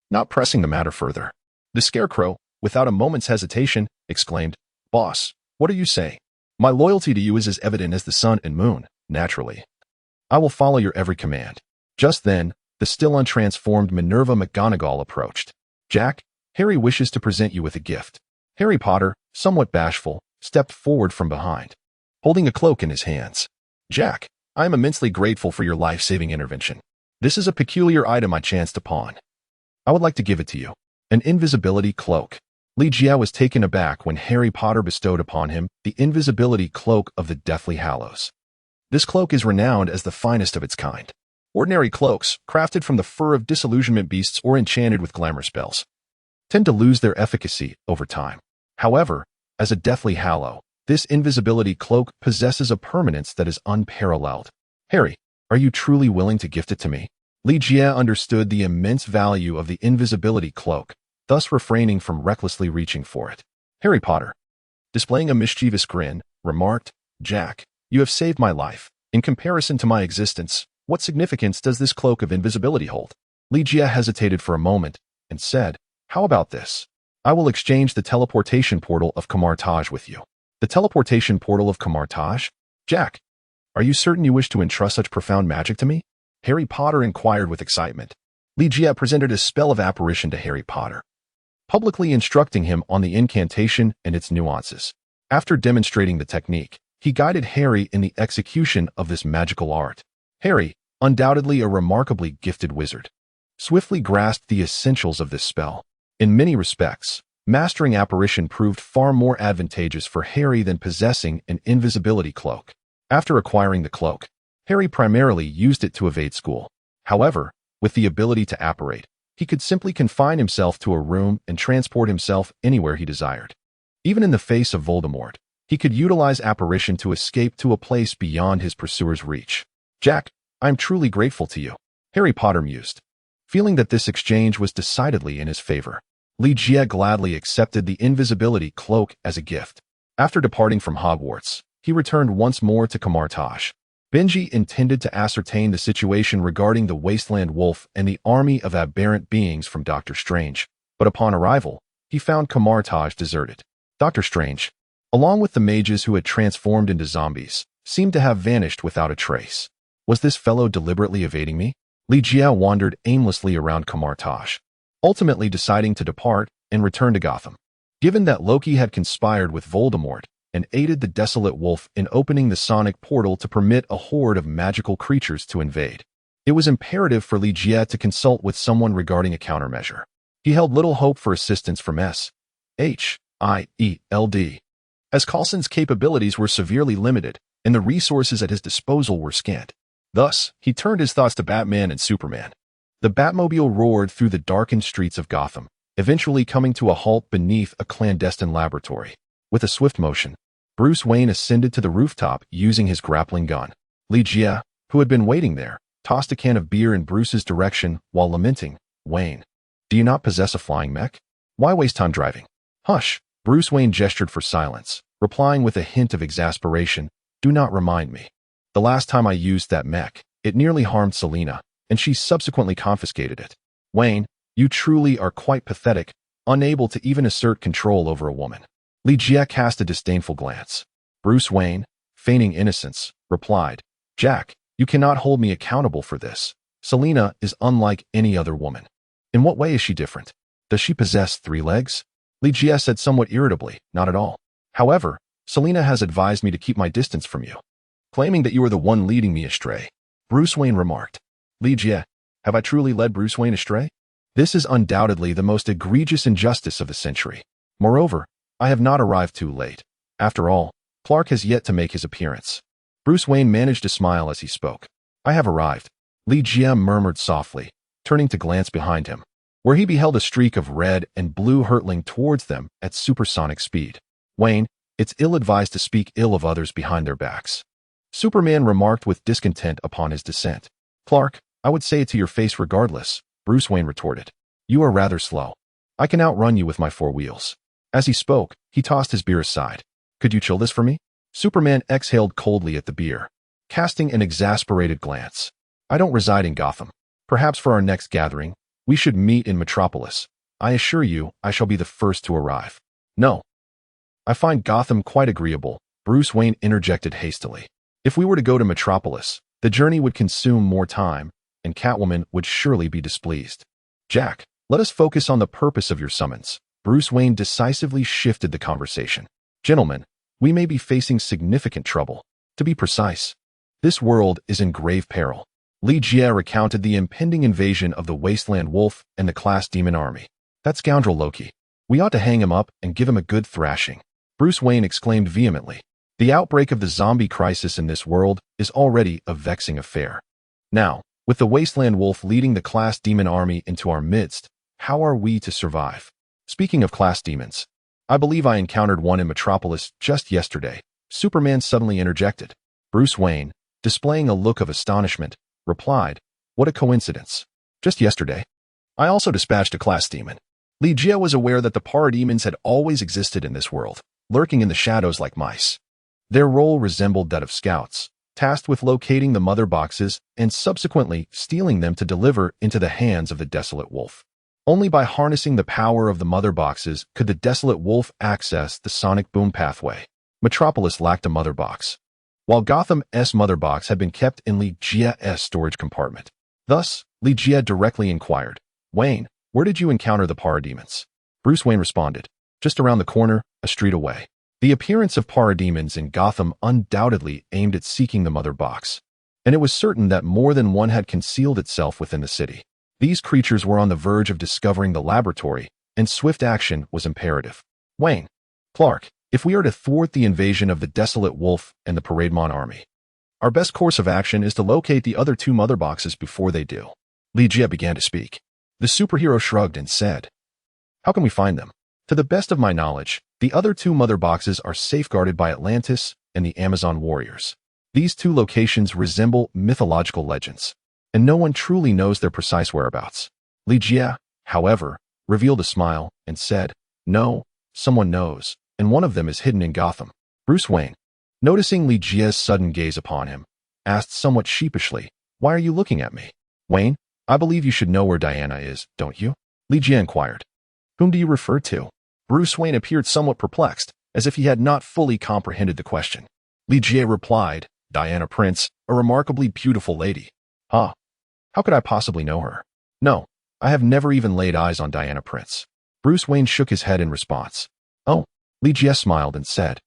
not pressing the matter further. The Scarecrow, without a moment's hesitation, exclaimed, "Boss, what are you saying? My loyalty to you is as evident as the sun and moon, naturally. I will follow your every command." Just then, the still untransformed Minerva McGonagall approached. "Jack, Harry wishes to present you with a gift." Harry Potter, somewhat bashful, stepped forward from behind, holding a cloak in his hands. "Jack, I am immensely grateful for your life-saving intervention. This is a peculiar item I chanced to pawn. I would like to give it to you." An invisibility cloak. Li Jie was taken aback when Harry Potter bestowed upon him the invisibility cloak of the Deathly Hallows. This cloak is renowned as the finest of its kind. Ordinary cloaks, crafted from the fur of disillusionment beasts or enchanted with glamour spells, tend to lose their efficacy over time. However, as a Deathly Hallow, this invisibility cloak possesses a permanence that is unparalleled. "Harry, are you truly willing to gift it to me?" Li Jie understood the immense value of the invisibility cloak, thus refraining from recklessly reaching for it. Harry Potter, displaying a mischievous grin, remarked, "Jack, you have saved my life. In comparison to my existence, what significance does this cloak of invisibility hold?" Li Jie hesitated for a moment and said, "How about this? I will exchange the teleportation portal of Camartage with you." "The teleportation portal of Camartage? Jack, are you certain you wish to entrust such profound magic to me?" Harry Potter inquired with excitement. Li Jie presented a spell of apparition to Harry Potter, publicly instructing him on the incantation and its nuances. After demonstrating the technique, he guided Harry in the execution of this magical art. Harry, undoubtedly a remarkably gifted wizard, swiftly grasped the essentials of this spell. In many respects, mastering apparition proved far more advantageous for Harry than possessing an invisibility cloak. After acquiring the cloak, Harry primarily used it to evade school. However, with the ability to apparate, he could simply confine himself to a room and transport himself anywhere he desired. Even in the face of Voldemort, he could utilize apparition to escape to a place beyond his pursuer's reach. "Jack, I am truly grateful to you," Harry Potter mused, feeling that this exchange was decidedly in his favor. Li Jie gladly accepted the invisibility cloak as a gift. After departing from Hogwarts, he returned once more to Camartage. Benji intended to ascertain the situation regarding the Wasteland Wolf and the army of aberrant beings from Doctor Strange, but upon arrival, he found Camartage deserted. Doctor Strange, along with the mages who had transformed into zombies, seemed to have vanished without a trace. Was this fellow deliberately evading me? Li Jie wandered aimlessly around Camartage, ultimately deciding to depart and return to Gotham. Given that Loki had conspired with Voldemort and aided the Desolate Wolf in opening the sonic portal to permit a horde of magical creatures to invade, it was imperative for Li Jie to consult with someone regarding a countermeasure. He held little hope for assistance from S.H.I.E.L.D., as Coulson's capabilities were severely limited and the resources at his disposal were scant. Thus, he turned his thoughts to Batman and Superman. The Batmobile roared through the darkened streets of Gotham, eventually coming to a halt beneath a clandestine laboratory. With a swift motion, Bruce Wayne ascended to the rooftop using his grappling gun. Li Jie, who had been waiting there, tossed a can of beer in Bruce's direction while lamenting, "Wayne, do you not possess a flying mech? Why waste time driving?" "Hush," Bruce Wayne gestured for silence, replying with a hint of exasperation, "Do not remind me. The last time I used that mech, it nearly harmed Selina, and she subsequently confiscated it. Wayne, you truly are quite pathetic, unable to even assert control over a woman." Li Jie cast a disdainful glance. Bruce Wayne, feigning innocence, replied, "Jack, you cannot hold me accountable for this. Selina is unlike any other woman. In what way is she different? Does she possess 3 legs?" Li Jie said somewhat irritably, "Not at all. However, Selina has advised me to keep my distance from you, claiming that you are the one leading me astray." Bruce Wayne remarked, "Li Jie, have I truly led Bruce Wayne astray?" This is undoubtedly the most egregious injustice of the century. Moreover, I have not arrived too late. After all, Clark has yet to make his appearance. Bruce Wayne managed to smile as he spoke. I have arrived, Li Jie murmured softly, turning to glance behind him, where he beheld a streak of red and blue hurtling towards them at supersonic speed. Wayne, it's ill-advised to speak ill of others behind their backs. Superman remarked with discontent upon his descent. Clark, I would say it to your face regardless, Bruce Wayne retorted. You are rather slow. I can outrun you with my 4 wheels. As he spoke, he tossed his beer aside. Could you chill this for me? Superman exhaled coldly at the beer, casting an exasperated glance. I don't reside in Gotham. Perhaps for our next gathering, we should meet in Metropolis. I assure you, I shall be the first to arrive. No. I find Gotham quite agreeable, Bruce Wayne interjected hastily. If we were to go to Metropolis, the journey would consume more time, and Catwoman would surely be displeased. Jack, let us focus on the purpose of your summons. Bruce Wayne decisively shifted the conversation. Gentlemen, we may be facing significant trouble. To be precise, this world is in grave peril. Li Jie recounted the impending invasion of the Wasteland Wolf and the Class Demon Army. That scoundrel Loki. We ought to hang him up and give him a good thrashing. Bruce Wayne exclaimed vehemently. The outbreak of the zombie crisis in this world is already a vexing affair. Now, with the Wasteland Wolf leading the Class Demon Army into our midst, how are we to survive? Speaking of class demons, I believe I encountered one in Metropolis just yesterday. Superman suddenly interjected. Bruce Wayne, displaying a look of astonishment, replied, What a coincidence. Just yesterday, I also dispatched a class demon. Li Jie was aware that the parademons had always existed in this world, lurking in the shadows like mice. Their role resembled that of scouts, tasked with locating the mother boxes and subsequently stealing them to deliver into the hands of the Desolate Wolf. Only by harnessing the power of the mother boxes could the Desolate Wolf access the sonic boom pathway. Metropolis lacked a mother box, while Gotham's mother box had been kept in Li Jie's storage compartment. Thus, Li Jie directly inquired, Wayne, where did you encounter the parademons? Bruce Wayne responded, just around the corner, a street away. The appearance of parademons in Gotham undoubtedly aimed at seeking the mother box, and it was certain that more than one had concealed itself within the city. These creatures were on the verge of discovering the laboratory, and swift action was imperative. Wayne, Clark, if we are to thwart the invasion of the Desolate Wolf and the Parademon army, our best course of action is to locate the other 2 mother boxes before they do. Li Jie began to speak. The superhero shrugged and said, How can we find them? To the best of my knowledge, the other 2 mother boxes are safeguarded by Atlantis and the Amazon warriors. These 2 locations resemble mythological legends, and no one truly knows their precise whereabouts. Li Jie, however, revealed a smile and said, No, someone knows, and one of them is hidden in Gotham. Bruce Wayne, noticing Li Jie's sudden gaze upon him, asked somewhat sheepishly, Why are you looking at me? Wayne, I believe you should know where Diana is, don't you? Li Jie inquired. Whom do you refer to? Bruce Wayne appeared somewhat perplexed, as if he had not fully comprehended the question. Li Jie replied, Diana Prince, a remarkably beautiful lady. Huh. How could I possibly know her? No, I have never even laid eyes on Diana Prince. Bruce Wayne shook his head in response. Oh, Li Jie smiled and said,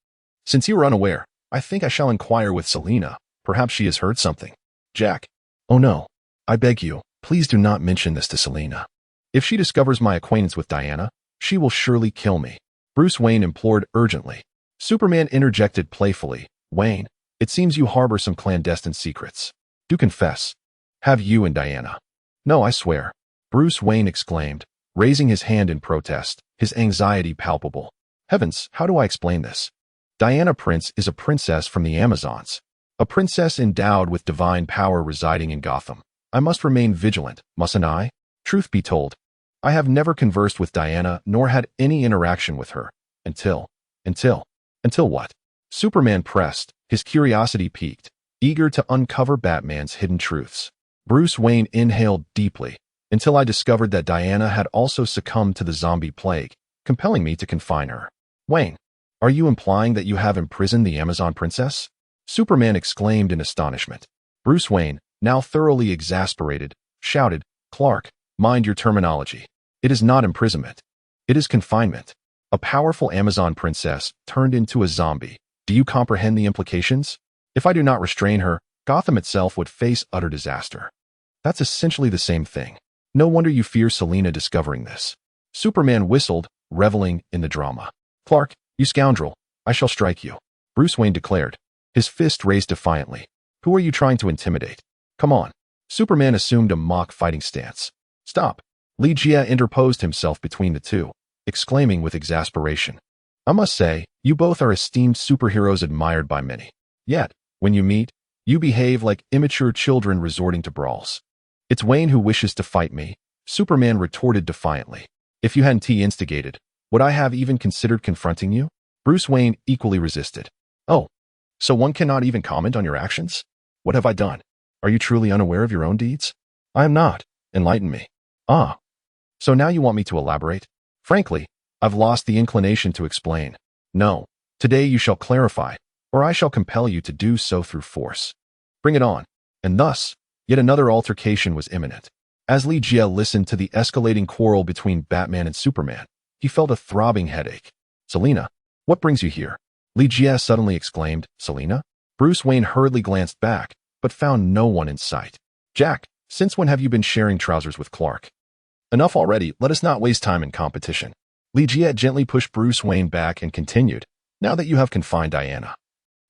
Since you are unaware, I think I shall inquire with Selina. Perhaps she has heard something. Jack. Oh no. I beg you, please do not mention this to Selina. If she discovers my acquaintance with Diana, she will surely kill me. Bruce Wayne implored urgently. Superman interjected playfully. Wayne, it seems you harbor some clandestine secrets. Do confess. Have you and Diana? No, I swear. Bruce Wayne exclaimed, raising his hand in protest, his anxiety palpable. Heavens, how do I explain this? Diana Prince is a princess from the Amazons, a princess endowed with divine power residing in Gotham. I must remain vigilant, mustn't I? Truth be told, I have never conversed with Diana nor had any interaction with her, until what? Superman pressed, his curiosity piqued, eager to uncover Batman's hidden truths. Bruce Wayne inhaled deeply, until I discovered that Diana had also succumbed to the zombie plague, compelling me to confine her. Wayne, are you implying that you have imprisoned the Amazon princess? Superman exclaimed in astonishment. Bruce Wayne, now thoroughly exasperated, shouted, Clark, mind your terminology. It is not imprisonment. It is confinement. A powerful Amazon princess turned into a zombie. Do you comprehend the implications? If I do not restrain her, Gotham itself would face utter disaster. That's essentially the same thing. No wonder you fear Selina discovering this. Superman whistled, reveling in the drama. Clark, you scoundrel, I shall strike you, Bruce Wayne declared, his fist raised defiantly. Who are you trying to intimidate? Come on. Superman assumed a mock fighting stance. Stop. Li Jie interposed himself between the two, exclaiming with exasperation. I must say, you both are esteemed superheroes admired by many. Yet, when you meet, you behave like immature children resorting to brawls. It's Wayne who wishes to fight me, Superman retorted defiantly. If you hadn't instigated, would I have even considered confronting you? Bruce Wayne equally resisted. Oh, so one cannot even comment on your actions? What have I done? Are you truly unaware of your own deeds? I am not. Enlighten me. Ah. So now you want me to elaborate? Frankly, I've lost the inclination to explain. No. Today you shall clarify, or I shall compel you to do so through force. Bring it on. And thus, yet another altercation was imminent. As Li Jie listened to the escalating quarrel between Batman and Superman, he felt a throbbing headache. Selina, what brings you here? Li Jie suddenly exclaimed. Selina? Bruce Wayne hurriedly glanced back, but found no one in sight. Jack, since when have you been sharing trousers with Clark? Enough already, let us not waste time in competition. Li Jie gently pushed Bruce Wayne back and continued, now that you have confined Diana,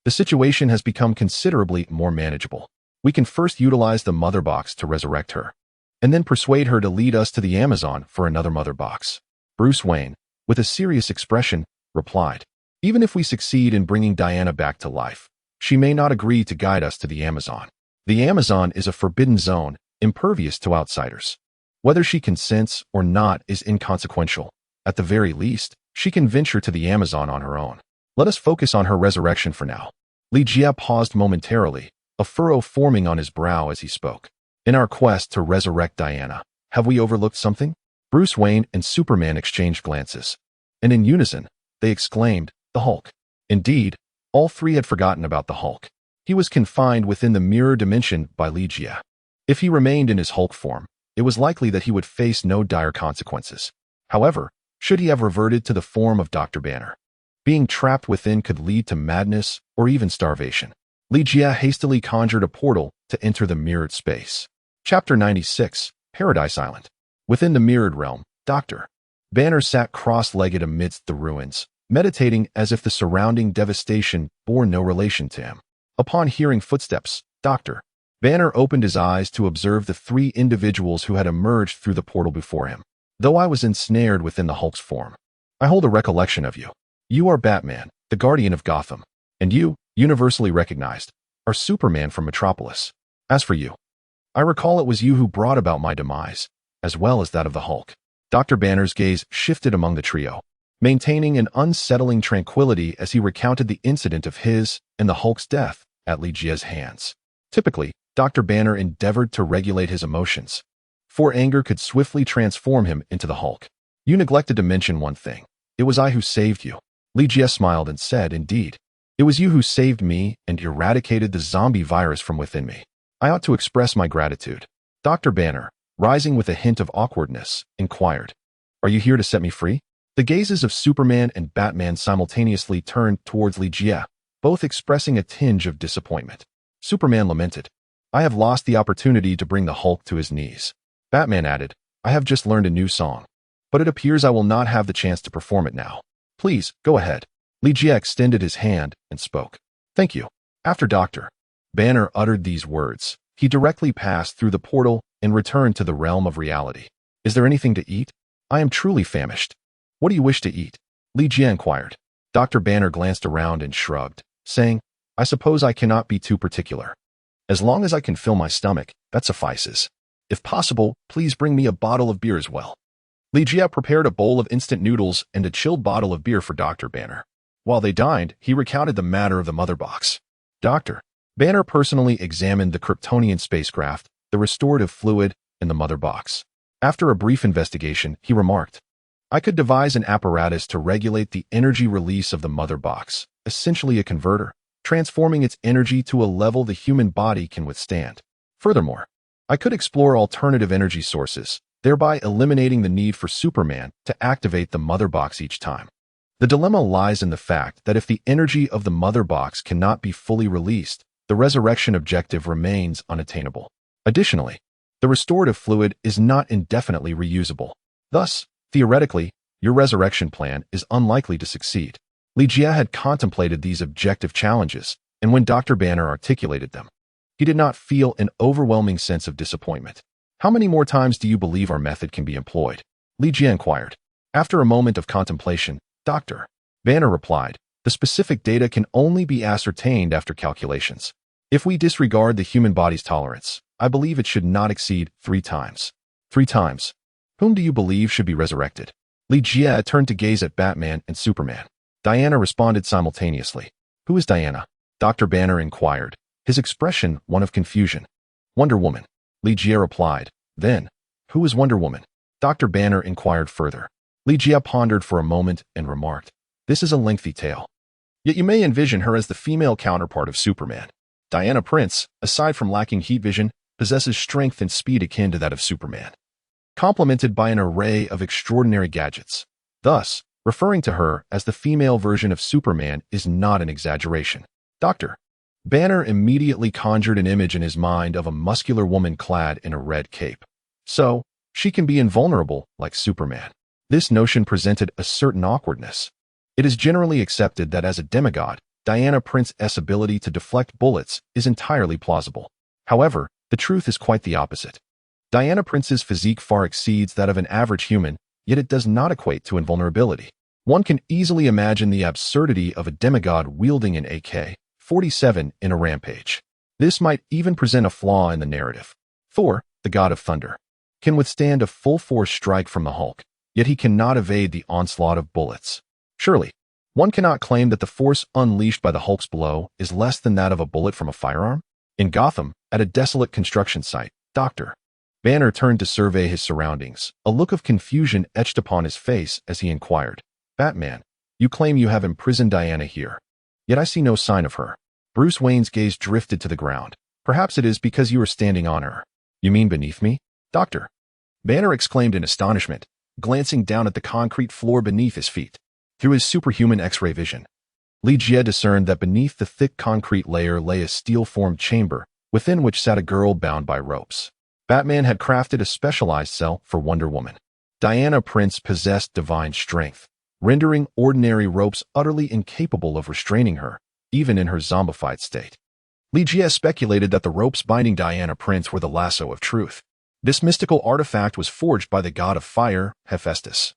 the situation has become considerably more manageable. We can first utilize the mother box to resurrect her, and then persuade her to lead us to the Amazon for another mother box. Bruce Wayne, with a serious expression, replied, even if we succeed in bringing Diana back to life, she may not agree to guide us to the Amazon. The Amazon is a forbidden zone, impervious to outsiders. Whether she consents or not is inconsequential. At the very least, she can venture to the Amazon on her own. Let us focus on her resurrection for now. Li Jie paused momentarily, a furrow forming on his brow as he spoke. In our quest to resurrect Diana, have we overlooked something? Bruce Wayne and Superman exchanged glances, and in unison, they exclaimed, the Hulk. Indeed, all three had forgotten about the Hulk. He was confined within the mirror dimension by Li Jie. If he remained in his Hulk form, it was likely that he would face no dire consequences. However, should he have reverted to the form of Dr. Banner, being trapped within could lead to madness or even starvation. Li Jie hastily conjured a portal to enter the mirrored space. Chapter 96, Paradise Island. Within the mirrored realm, Dr. Banner sat cross-legged amidst the ruins, meditating as if the surrounding devastation bore no relation to him. Upon hearing footsteps, Dr. Banner opened his eyes to observe the three individuals who had emerged through the portal before him. Though I was ensnared within the Hulk's form, I hold a recollection of you. You are Batman, the guardian of Gotham, and you, universally recognized, are Superman from Metropolis. As for you, I recall it was you who brought about my demise, as well as that of the Hulk. Dr. Banner's gaze shifted among the trio, maintaining an unsettling tranquility as he recounted the incident of his and the Hulk's death at Li Jie's hands. Typically, Dr. Banner endeavored to regulate his emotions, for anger could swiftly transform him into the Hulk. You neglected to mention one thing. It was I who saved you. Li Jie smiled and said, indeed, it was you who saved me and eradicated the zombie virus from within me. I ought to express my gratitude. Dr. Banner, rising with a hint of awkwardness, inquired, are you here to set me free? The gazes of Superman and Batman simultaneously turned towards Li Jie, both expressing a tinge of disappointment. Superman lamented, I have lost the opportunity to bring the Hulk to his knees. Batman added, I have just learned a new song, but it appears I will not have the chance to perform it now. Please, go ahead. Li Jie extended his hand and spoke. Thank you. After Dr. Banner uttered these words, he directly passed through the portal and returned to the realm of reality. Is there anything to eat? I am truly famished. What do you wish to eat? Li Jie inquired. Dr. Banner glanced around and shrugged, saying, I suppose I cannot be too particular. As long as I can fill my stomach, that suffices. If possible, please bring me a bottle of beer as well. Li Jie prepared a bowl of instant noodles and a chilled bottle of beer for Dr. Banner. While they dined, he recounted the matter of the mother box. Dr. Banner personally examined the Kryptonian spacecraft, the restorative fluid, and the mother box. After a brief investigation, he remarked, I could devise an apparatus to regulate the energy release of the mother box, essentially a converter, transforming its energy to a level the human body can withstand. Furthermore, I could explore alternative energy sources, thereby eliminating the need for Superman to activate the mother box each time. The dilemma lies in the fact that if the energy of the mother box cannot be fully released, the resurrection objective remains unattainable. Additionally, The restorative fluid is not indefinitely reusable. Thus, theoretically, your resurrection plan is unlikely to succeed. Li had contemplated these objective challenges, and when Dr. Banner articulated them, he did not feel an overwhelming sense of disappointment. How many more times do you believe our method can be employed? Li inquired. After a moment of contemplation, Dr. Banner replied, the specific data can only be ascertained after calculations. If we disregard the human body's tolerance, I believe it should not exceed 3 times. 3 times. Whom do you believe should be resurrected? Li turned to gaze at Batman and Superman. Diana responded simultaneously. Who is Diana? Dr. Banner inquired, his expression one of confusion. Wonder Woman. Li replied. Then, who is Wonder Woman? Dr. Banner inquired further. Li pondered for a moment and remarked, this is a lengthy tale. Yet you may envision her as the female counterpart of Superman. Diana Prince, aside from lacking heat vision, possesses strength and speed akin to that of Superman, complemented by an array of extraordinary gadgets. Thus, referring to her as the female version of Superman is not an exaggeration. Dr. Banner immediately conjured an image in his mind of a muscular woman clad in a red cape. So, she can be invulnerable like Superman. This notion presented a certain awkwardness. It is generally accepted that as a demigod, Diana Prince's ability to deflect bullets is entirely plausible. However, the truth is quite the opposite. Diana Prince's physique far exceeds that of an average human, yet it does not equate to invulnerability. One can easily imagine the absurdity of a demigod wielding an AK-47 in a rampage. This might even present a flaw in the narrative. Thor, the god of thunder, can withstand a full-force strike from the Hulk, yet he cannot evade the onslaught of bullets. Surely, one cannot claim that the force unleashed by the Hulk's blow is less than that of a bullet from a firearm. In Gotham, at a desolate construction site, Dr. Banner turned to survey his surroundings, a look of confusion etched upon his face as he inquired, Batman, you claim you have imprisoned Diana here, yet I see no sign of her. Bruce Wayne's gaze drifted to the ground. Perhaps it is because you are standing on her. You mean beneath me? Dr. Banner exclaimed in astonishment, glancing down at the concrete floor beneath his feet. Through his superhuman X-ray vision, Li discerned that beneath the thick concrete layer lay a steel-formed chamber, within which sat a girl bound by ropes. Batman had crafted a specialized cell for Wonder Woman. Diana Prince possessed divine strength, rendering ordinary ropes utterly incapable of restraining her, even in her zombified state. Li speculated that the ropes binding Diana Prince were the lasso of truth. This mystical artifact was forged by the god of fire, Hephaestus,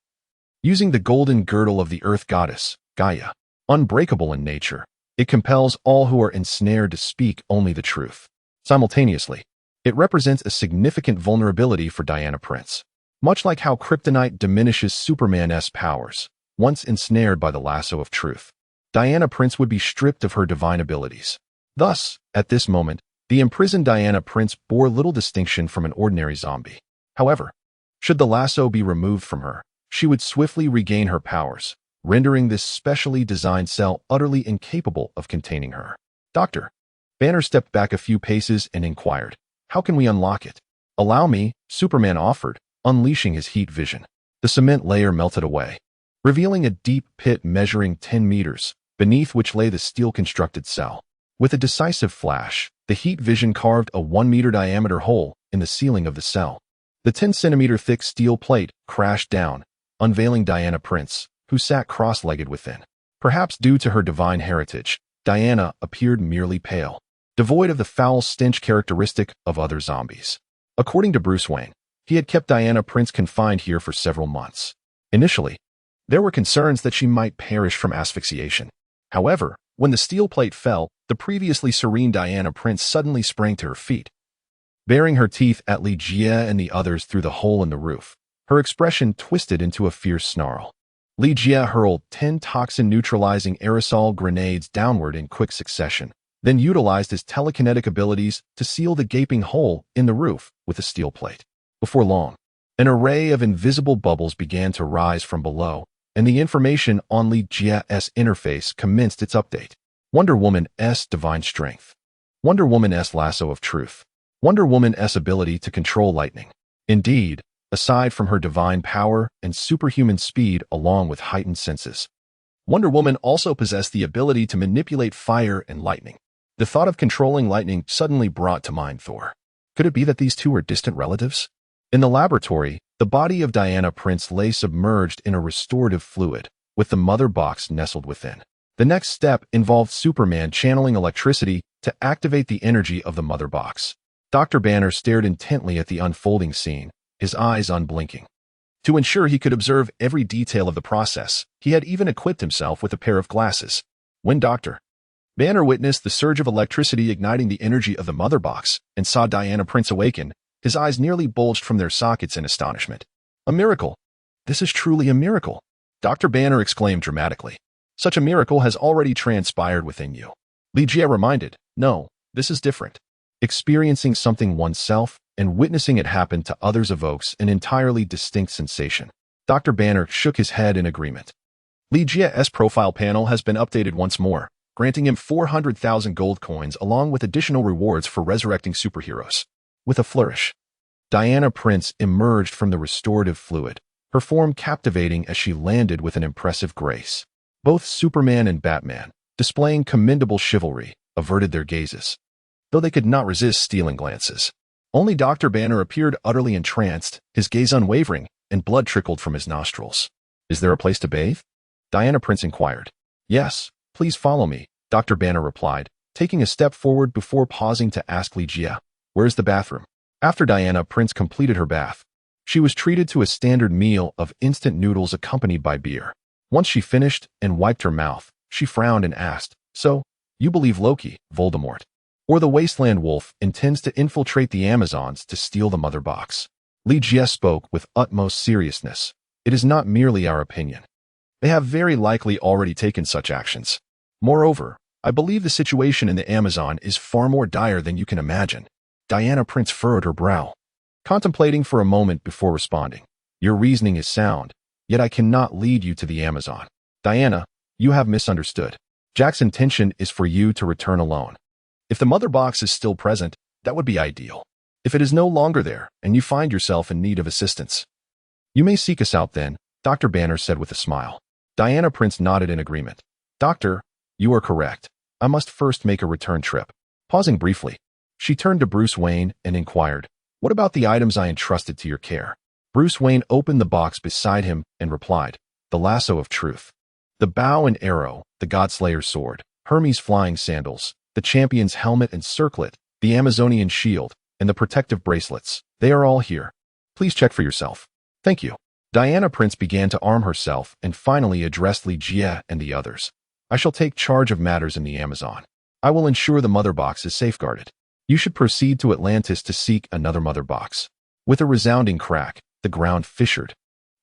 using the golden girdle of the earth goddess, Gaia. Unbreakable in nature, it compels all who are ensnared to speak only the truth. Simultaneously, it represents a significant vulnerability for Diana Prince. Much like how kryptonite diminishes Superman's powers, once ensnared by the lasso of truth, Diana Prince would be stripped of her divine abilities. Thus, at this moment, the imprisoned Diana Prince bore little distinction from an ordinary zombie. However, should the lasso be removed from her, she would swiftly regain her powers, rendering this specially designed cell utterly incapable of containing her. Dr. Banner stepped back a few paces and inquired, how can we unlock it? Allow me, Superman offered, unleashing his heat vision. The cement layer melted away, revealing a deep pit measuring 10 meters, beneath which lay the steel-constructed cell. With a decisive flash, the heat vision carved a 1-meter diameter hole in the ceiling of the cell. The 10-centimeter thick steel plate crashed down, unveiling Diana Prince, who sat cross-legged within. Perhaps due to her divine heritage, Diana appeared merely pale, devoid of the foul stench characteristic of other zombies. According to Bruce Wayne, he had kept Diana Prince confined here for several months. Initially, there were concerns that she might perish from asphyxiation. However, when the steel plate fell, the previously serene Diana Prince suddenly sprang to her feet, baring her teeth at Li and the others through the hole in the roof. Her expression twisted into a fierce snarl. Li hurled 10 toxin-neutralizing aerosol grenades downward in quick succession, then utilized his telekinetic abilities to seal the gaping hole in the roof with a steel plate. Before long, an array of invisible bubbles began to rise from below, and the information on Li Jia's interface commenced its update. Wonder Woman's divine strength. Wonder Woman's lasso of truth. Wonder Woman's ability to control lightning. Indeed, aside from her divine power and superhuman speed along with heightened senses, Wonder Woman also possessed the ability to manipulate fire and lightning. The thought of controlling lightning suddenly brought to mind Thor. Could it be that these two are distant relatives? In the laboratory, the body of Diana Prince lay submerged in a restorative fluid, with the mother box nestled within. The next step involved Superman channeling electricity to activate the energy of the mother box. Dr. Banner stared intently at the unfolding scene, his eyes unblinking. To ensure he could observe every detail of the process, he had even equipped himself with a pair of glasses. When Dr. Banner witnessed the surge of electricity igniting the energy of the mother box and saw Diana Prince awaken, his eyes nearly bulged from their sockets in astonishment. A miracle! This is truly a miracle! Dr. Banner exclaimed dramatically. Such a miracle has already transpired within you. Li Jie reminded, no, this is different. Experiencing something oneself and witnessing it happen to others evokes an entirely distinct sensation. Dr. Banner shook his head in agreement. Li Jie's profile panel has been updated once more, granting him 400,000 gold coins along with additional rewards for resurrecting superheroes. With a flourish, Diana Prince emerged from the restorative fluid, her form captivating as she landed with an impressive grace. Both Superman and Batman, displaying commendable chivalry, averted their gazes, though they could not resist stealing glances. Only Dr. Banner appeared utterly entranced, his gaze unwavering, and blood trickled from his nostrils. Is there a place to bathe? Diana Prince inquired. Yes, please follow me, Dr. Banner replied, taking a step forward before pausing to ask Li Jie, where's the bathroom? After Diana Prince completed her bath, she was treated to a standard meal of instant noodles accompanied by beer. Once she finished and wiped her mouth, she frowned and asked, so, you believe Loki, Voldemort, or the Wasteland Wolf intends to infiltrate the Amazons to steal the mother box? Li Jie spoke with utmost seriousness. It is not merely our opinion. They have very likely already taken such actions. Moreover, I believe the situation in the Amazon is far more dire than you can imagine. Diana Prince furrowed her brow, contemplating for a moment before responding. Your reasoning is sound, yet I cannot lead you to the Amazon. Diana, you have misunderstood. Jack's intention is for you to return alone. If the mother box is still present, that would be ideal. If it is no longer there, and you find yourself in need of assistance, you may seek us out then, Dr. Banner said with a smile. Diana Prince nodded in agreement. Doctor, you are correct. I must first make a return trip. Pausing briefly, she turned to Bruce Wayne and inquired, what about the items I entrusted to your care? Bruce Wayne opened the box beside him and replied, the lasso of truth. The bow and arrow, the Godslayer's sword, Hermes' flying sandals, the champion's helmet and circlet, the Amazonian shield, and the protective bracelets. They are all here. Please check for yourself. Thank you. Diana Prince began to arm herself and finally addressed Li Jie and the others. I shall take charge of matters in the Amazon. I will ensure the mother box is safeguarded. You should proceed to Atlantis to seek another mother box. With a resounding crack, the ground fissured,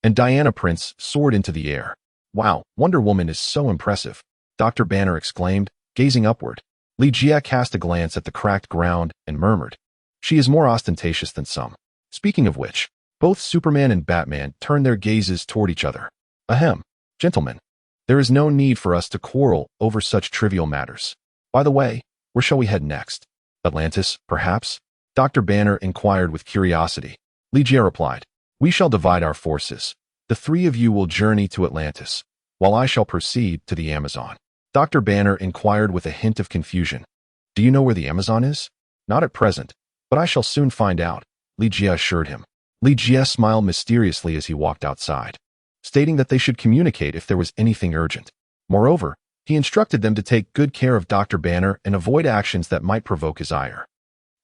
and Diana Prince soared into the air. Wow, Wonder Woman is so impressive, Dr. Banner exclaimed, gazing upward. Li Jie cast a glance at the cracked ground and murmured, she is more ostentatious than some. Speaking of which, both Superman and Batman turned their gazes toward each other. Ahem, gentlemen, there is no need for us to quarrel over such trivial matters. By the way, where shall we head next? Atlantis, perhaps? Dr. Banner inquired with curiosity. Li Jie replied, we shall divide our forces. The three of you will journey to Atlantis, while I shall proceed to the Amazon. Dr. Banner inquired with a hint of confusion. Do you know where the Amazon is? Not at present, but I shall soon find out, Li Jie assured him. Li Jie smiled mysteriously as he walked outside, stating that they should communicate if there was anything urgent. Moreover, he instructed them to take good care of Dr. Banner and avoid actions that might provoke his ire.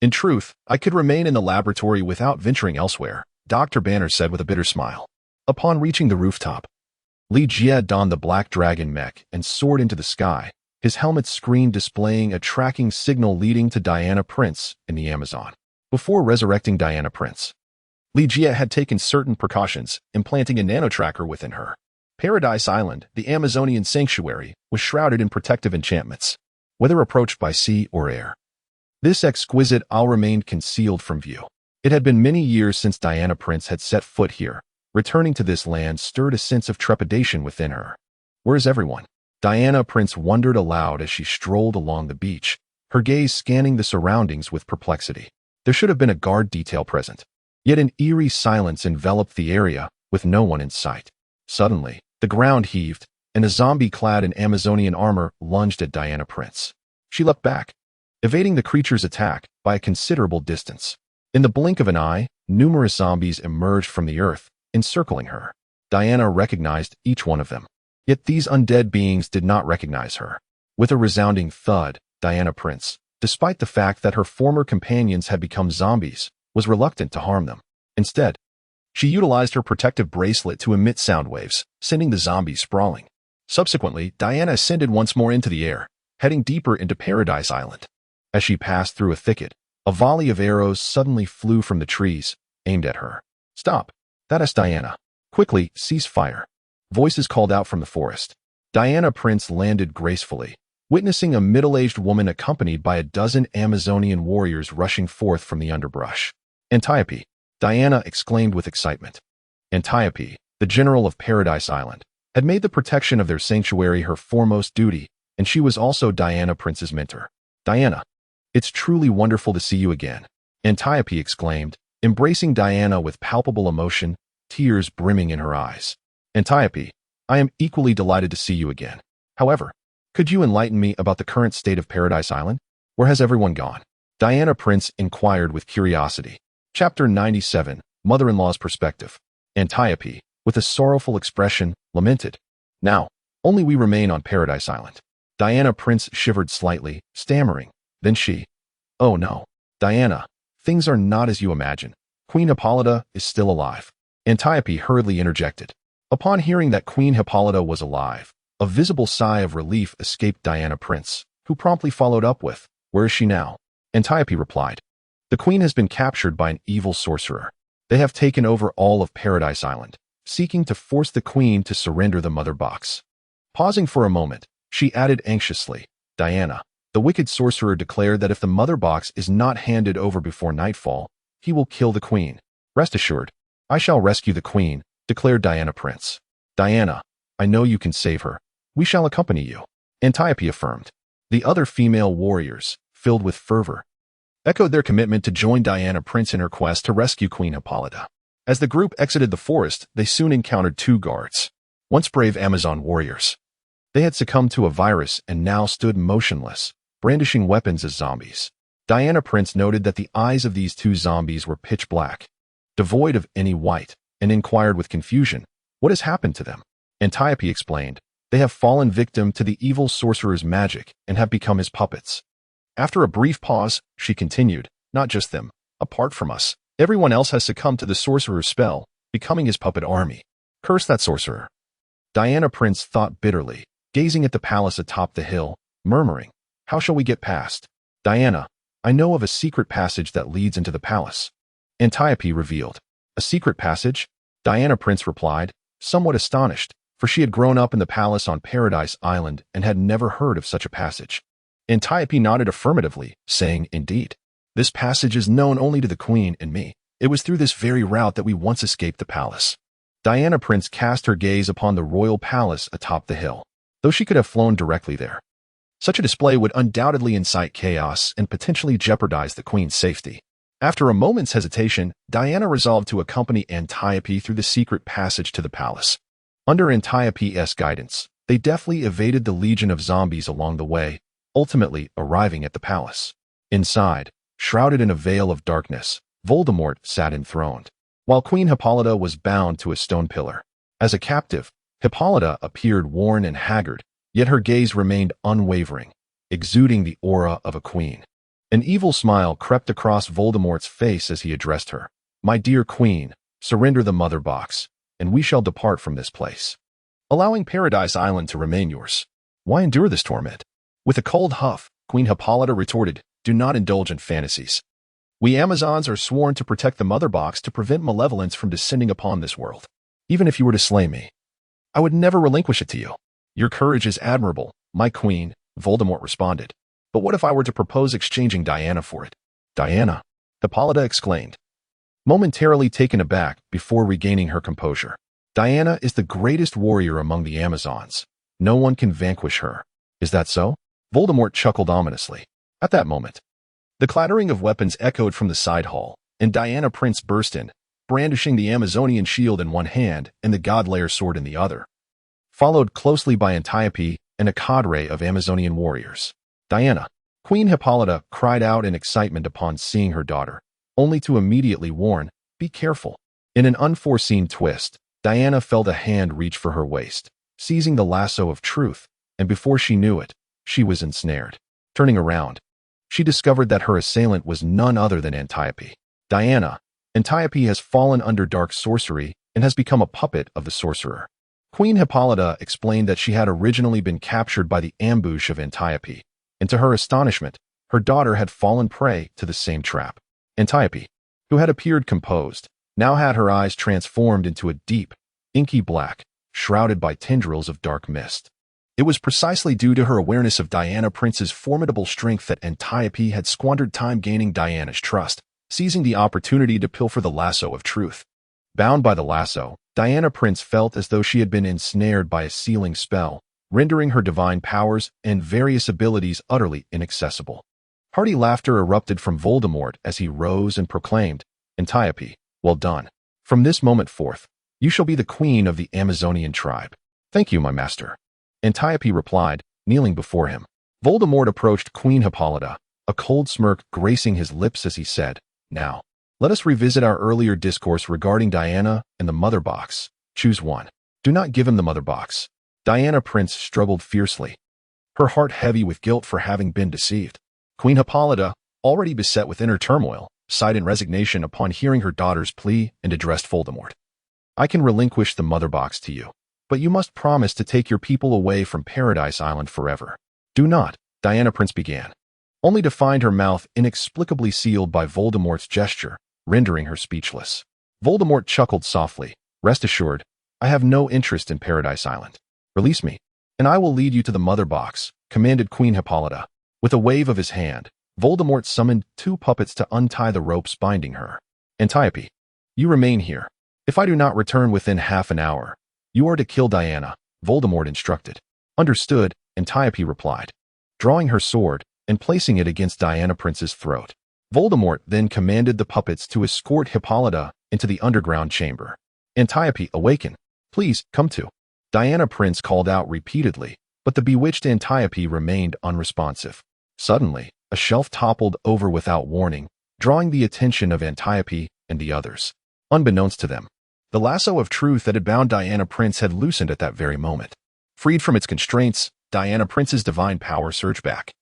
In truth, I could remain in the laboratory without venturing elsewhere, Dr. Banner said with a bitter smile. Upon reaching the rooftop, Li Jie donned the black dragon mech and soared into the sky, his helmet screen displaying a tracking signal leading to Diana Prince in the Amazon. Before resurrecting Diana Prince, Li Jie had taken certain precautions, implanting a nanotracker within her. Paradise Island, the Amazonian sanctuary, was shrouded in protective enchantments, whether approached by sea or air. This exquisite isle remained concealed from view. It had been many years since Diana Prince had set foot here. Returning to this land stirred a sense of trepidation within her. Where is everyone? Diana Prince wondered aloud as she strolled along the beach, her gaze scanning the surroundings with perplexity. There should have been a guard detail present. Yet an eerie silence enveloped the area, with no one in sight. Suddenly, the ground heaved, and a zombie clad in Amazonian armor lunged at Diana Prince. She leapt back, evading the creature's attack by a considerable distance. In the blink of an eye, numerous zombies emerged from the earth, encircling her. Diana recognized each one of them. Yet these undead beings did not recognize her. With a resounding thud, Diana Prince, despite the fact that her former companions had become zombies, was reluctant to harm them. Instead, she utilized her protective bracelet to emit sound waves, sending the zombies sprawling. Subsequently, Diana ascended once more into the air, heading deeper into Paradise Island. As she passed through a thicket, a volley of arrows suddenly flew from the trees, aimed at her. "Stop! That is Diana. Quickly, cease fire." Voices called out from the forest. Diana Prince landed gracefully, witnessing a middle-aged woman accompanied by a dozen Amazonian warriors rushing forth from the underbrush. "Antiope!" Diana exclaimed with excitement. Antiope, the general of Paradise Island, had made the protection of their sanctuary her foremost duty, and she was also Diana Prince's mentor. "Diana, it's truly wonderful to see you again," Antiope exclaimed, embracing Diana with palpable emotion, tears brimming in her eyes. "Antiope, I am equally delighted to see you again. However, could you enlighten me about the current state of Paradise Island? Where has everyone gone?" Diana Prince inquired with curiosity. Chapter 97, Mother-in-Law's Perspective. Antiope, with a sorrowful expression, lamented. "Now, only we remain on Paradise Island." Diana Prince shivered slightly, stammering. Then "Oh no, Diana, things are not as you imagine. Queen Hippolyta is still alive." Antiope hurriedly interjected. Upon hearing that Queen Hippolyta was alive, a visible sigh of relief escaped Diana Prince, who promptly followed up with, "Where is she now?" Antiope replied, "The queen has been captured by an evil sorcerer. They have taken over all of Paradise Island, seeking to force the queen to surrender the mother box." Pausing for a moment, she added anxiously, "Diana, the wicked sorcerer declared that if the mother box is not handed over before nightfall, he will kill the queen. Rest assured, I shall rescue the queen," declared Diana Prince. "Diana, I know you can save her. We shall accompany you," Antiope affirmed. The other female warriors, filled with fervor, echoed their commitment to join Diana Prince in her quest to rescue Queen Hippolyta. As the group exited the forest, they soon encountered two guards, once brave Amazon warriors. They had succumbed to a virus and now stood motionless, brandishing weapons as zombies. Diana Prince noted that the eyes of these two zombies were pitch black, devoid of any white, and inquired with confusion, "What has happened to them?" Antiope explained, "They have fallen victim to the evil sorcerer's magic and have become his puppets." After a brief pause, she continued, "Not just them. Apart from us, everyone else has succumbed to the sorcerer's spell, becoming his puppet army. Curse that sorcerer." Diana Prince thought bitterly, gazing at the palace atop the hill, murmuring, "How shall we get past?" "Diana, I know of a secret passage that leads into the palace," Antiope revealed. "A secret passage?" Diana Prince replied, somewhat astonished, for she had grown up in the palace on Paradise Island and had never heard of such a passage. Antiope nodded affirmatively, saying, "Indeed. This passage is known only to the queen and me. It was through this very route that we once escaped the palace." Diana Prince cast her gaze upon the royal palace atop the hill, though she could have flown directly there. Such a display would undoubtedly incite chaos and potentially jeopardize the queen's safety. After a moment's hesitation, Diana resolved to accompany Antiope through the secret passage to the palace. Under Antiope's guidance, they deftly evaded the legion of zombies along the way, ultimately arriving at the palace. Inside, shrouded in a veil of darkness, Voldemort sat enthroned, while Queen Hippolyta was bound to a stone pillar. As a captive, Hippolyta appeared worn and haggard, yet her gaze remained unwavering, exuding the aura of a queen. An evil smile crept across Voldemort's face as he addressed her. "My dear queen, surrender the mother box, and we shall depart from this place, allowing Paradise Island to remain yours. Why endure this torment?" With a cold huff, Queen Hippolyta retorted, "Do not indulge in fantasies. We Amazons are sworn to protect the mother box to prevent malevolence from descending upon this world. Even if you were to slay me, I would never relinquish it to you." "Your courage is admirable, my queen," Voldemort responded. "But what if I were to propose exchanging Diana for it?" "Diana?" Hippolyta exclaimed, momentarily taken aback before regaining her composure. "Diana is the greatest warrior among the Amazons. No one can vanquish her. Is that so?" Voldemort chuckled ominously. At that moment, the clattering of weapons echoed from the side hall, and Diana Prince burst in, brandishing the Amazonian shield in one hand and the God-Layer sword in the other, followed closely by Antiope and a cadre of Amazonian warriors. "Diana!" Queen Hippolyta cried out in excitement upon seeing her daughter. only to immediately warn, "Be careful." In an unforeseen twist, Diana felt a hand reach for her waist, seizing the lasso of truth, and before she knew it, she was ensnared. Turning around, she discovered that her assailant was none other than Antiope. Diana, Antiope has fallen under dark sorcery and has become a puppet of the sorcerer. Queen Hippolyta explained that she had originally been captured by the ambush of Antiope, and to her astonishment, her daughter had fallen prey to the same trap. Antiope, who had appeared composed, now had her eyes transformed into a deep, inky black, shrouded by tendrils of dark mist. It was precisely due to her awareness of Diana Prince's formidable strength that Antiope had squandered time gaining Diana's trust, seizing the opportunity to pilfer the lasso of truth. Bound by the lasso, Diana Prince felt as though she had been ensnared by a sealing spell, rendering her divine powers and various abilities utterly inaccessible. Hearty laughter erupted from Voldemort as he rose and proclaimed, "Antiope, well done. From this moment forth, you shall be the queen of the Amazonian tribe." "Thank you, my master," Antiope replied, kneeling before him. Voldemort approached Queen Hippolyta, a cold smirk gracing his lips as he said, "Now, let us revisit our earlier discourse regarding Diana and the mother box. Choose one. Do not give him the mother box." Diana Prince struggled fiercely, her heart heavy with guilt for having been deceived. Queen Hippolyta, already beset with inner turmoil, sighed in resignation upon hearing her daughter's plea and addressed Voldemort. "I can relinquish the mother box to you, but you must promise to take your people away from Paradise Island forever." "Do not," Diana Prince began, only to find her mouth inexplicably sealed by Voldemort's gesture, rendering her speechless. Voldemort chuckled softly. "Rest assured, I have no interest in Paradise Island. Release me, and I will lead you to the mother box," commanded Queen Hippolyta. With a wave of his hand, Voldemort summoned two puppets to untie the ropes binding her. "Antiope, you remain here. If I do not return within half an hour, you are to kill Diana," Voldemort instructed. "Understood," Antiope replied, drawing her sword and placing it against Diana Prince's throat. Voldemort then commanded the puppets to escort Hippolyta into the underground chamber. "Antiope, awaken. Please, come to." Diana Prince called out repeatedly, but the bewitched Antiope remained unresponsive. Suddenly, a shelf toppled over without warning, drawing the attention of Antiope and the others. Unbeknownst to them, the lasso of truth that had bound Diana Prince had loosened at that very moment. Freed from its constraints, Diana Prince's divine power surged back,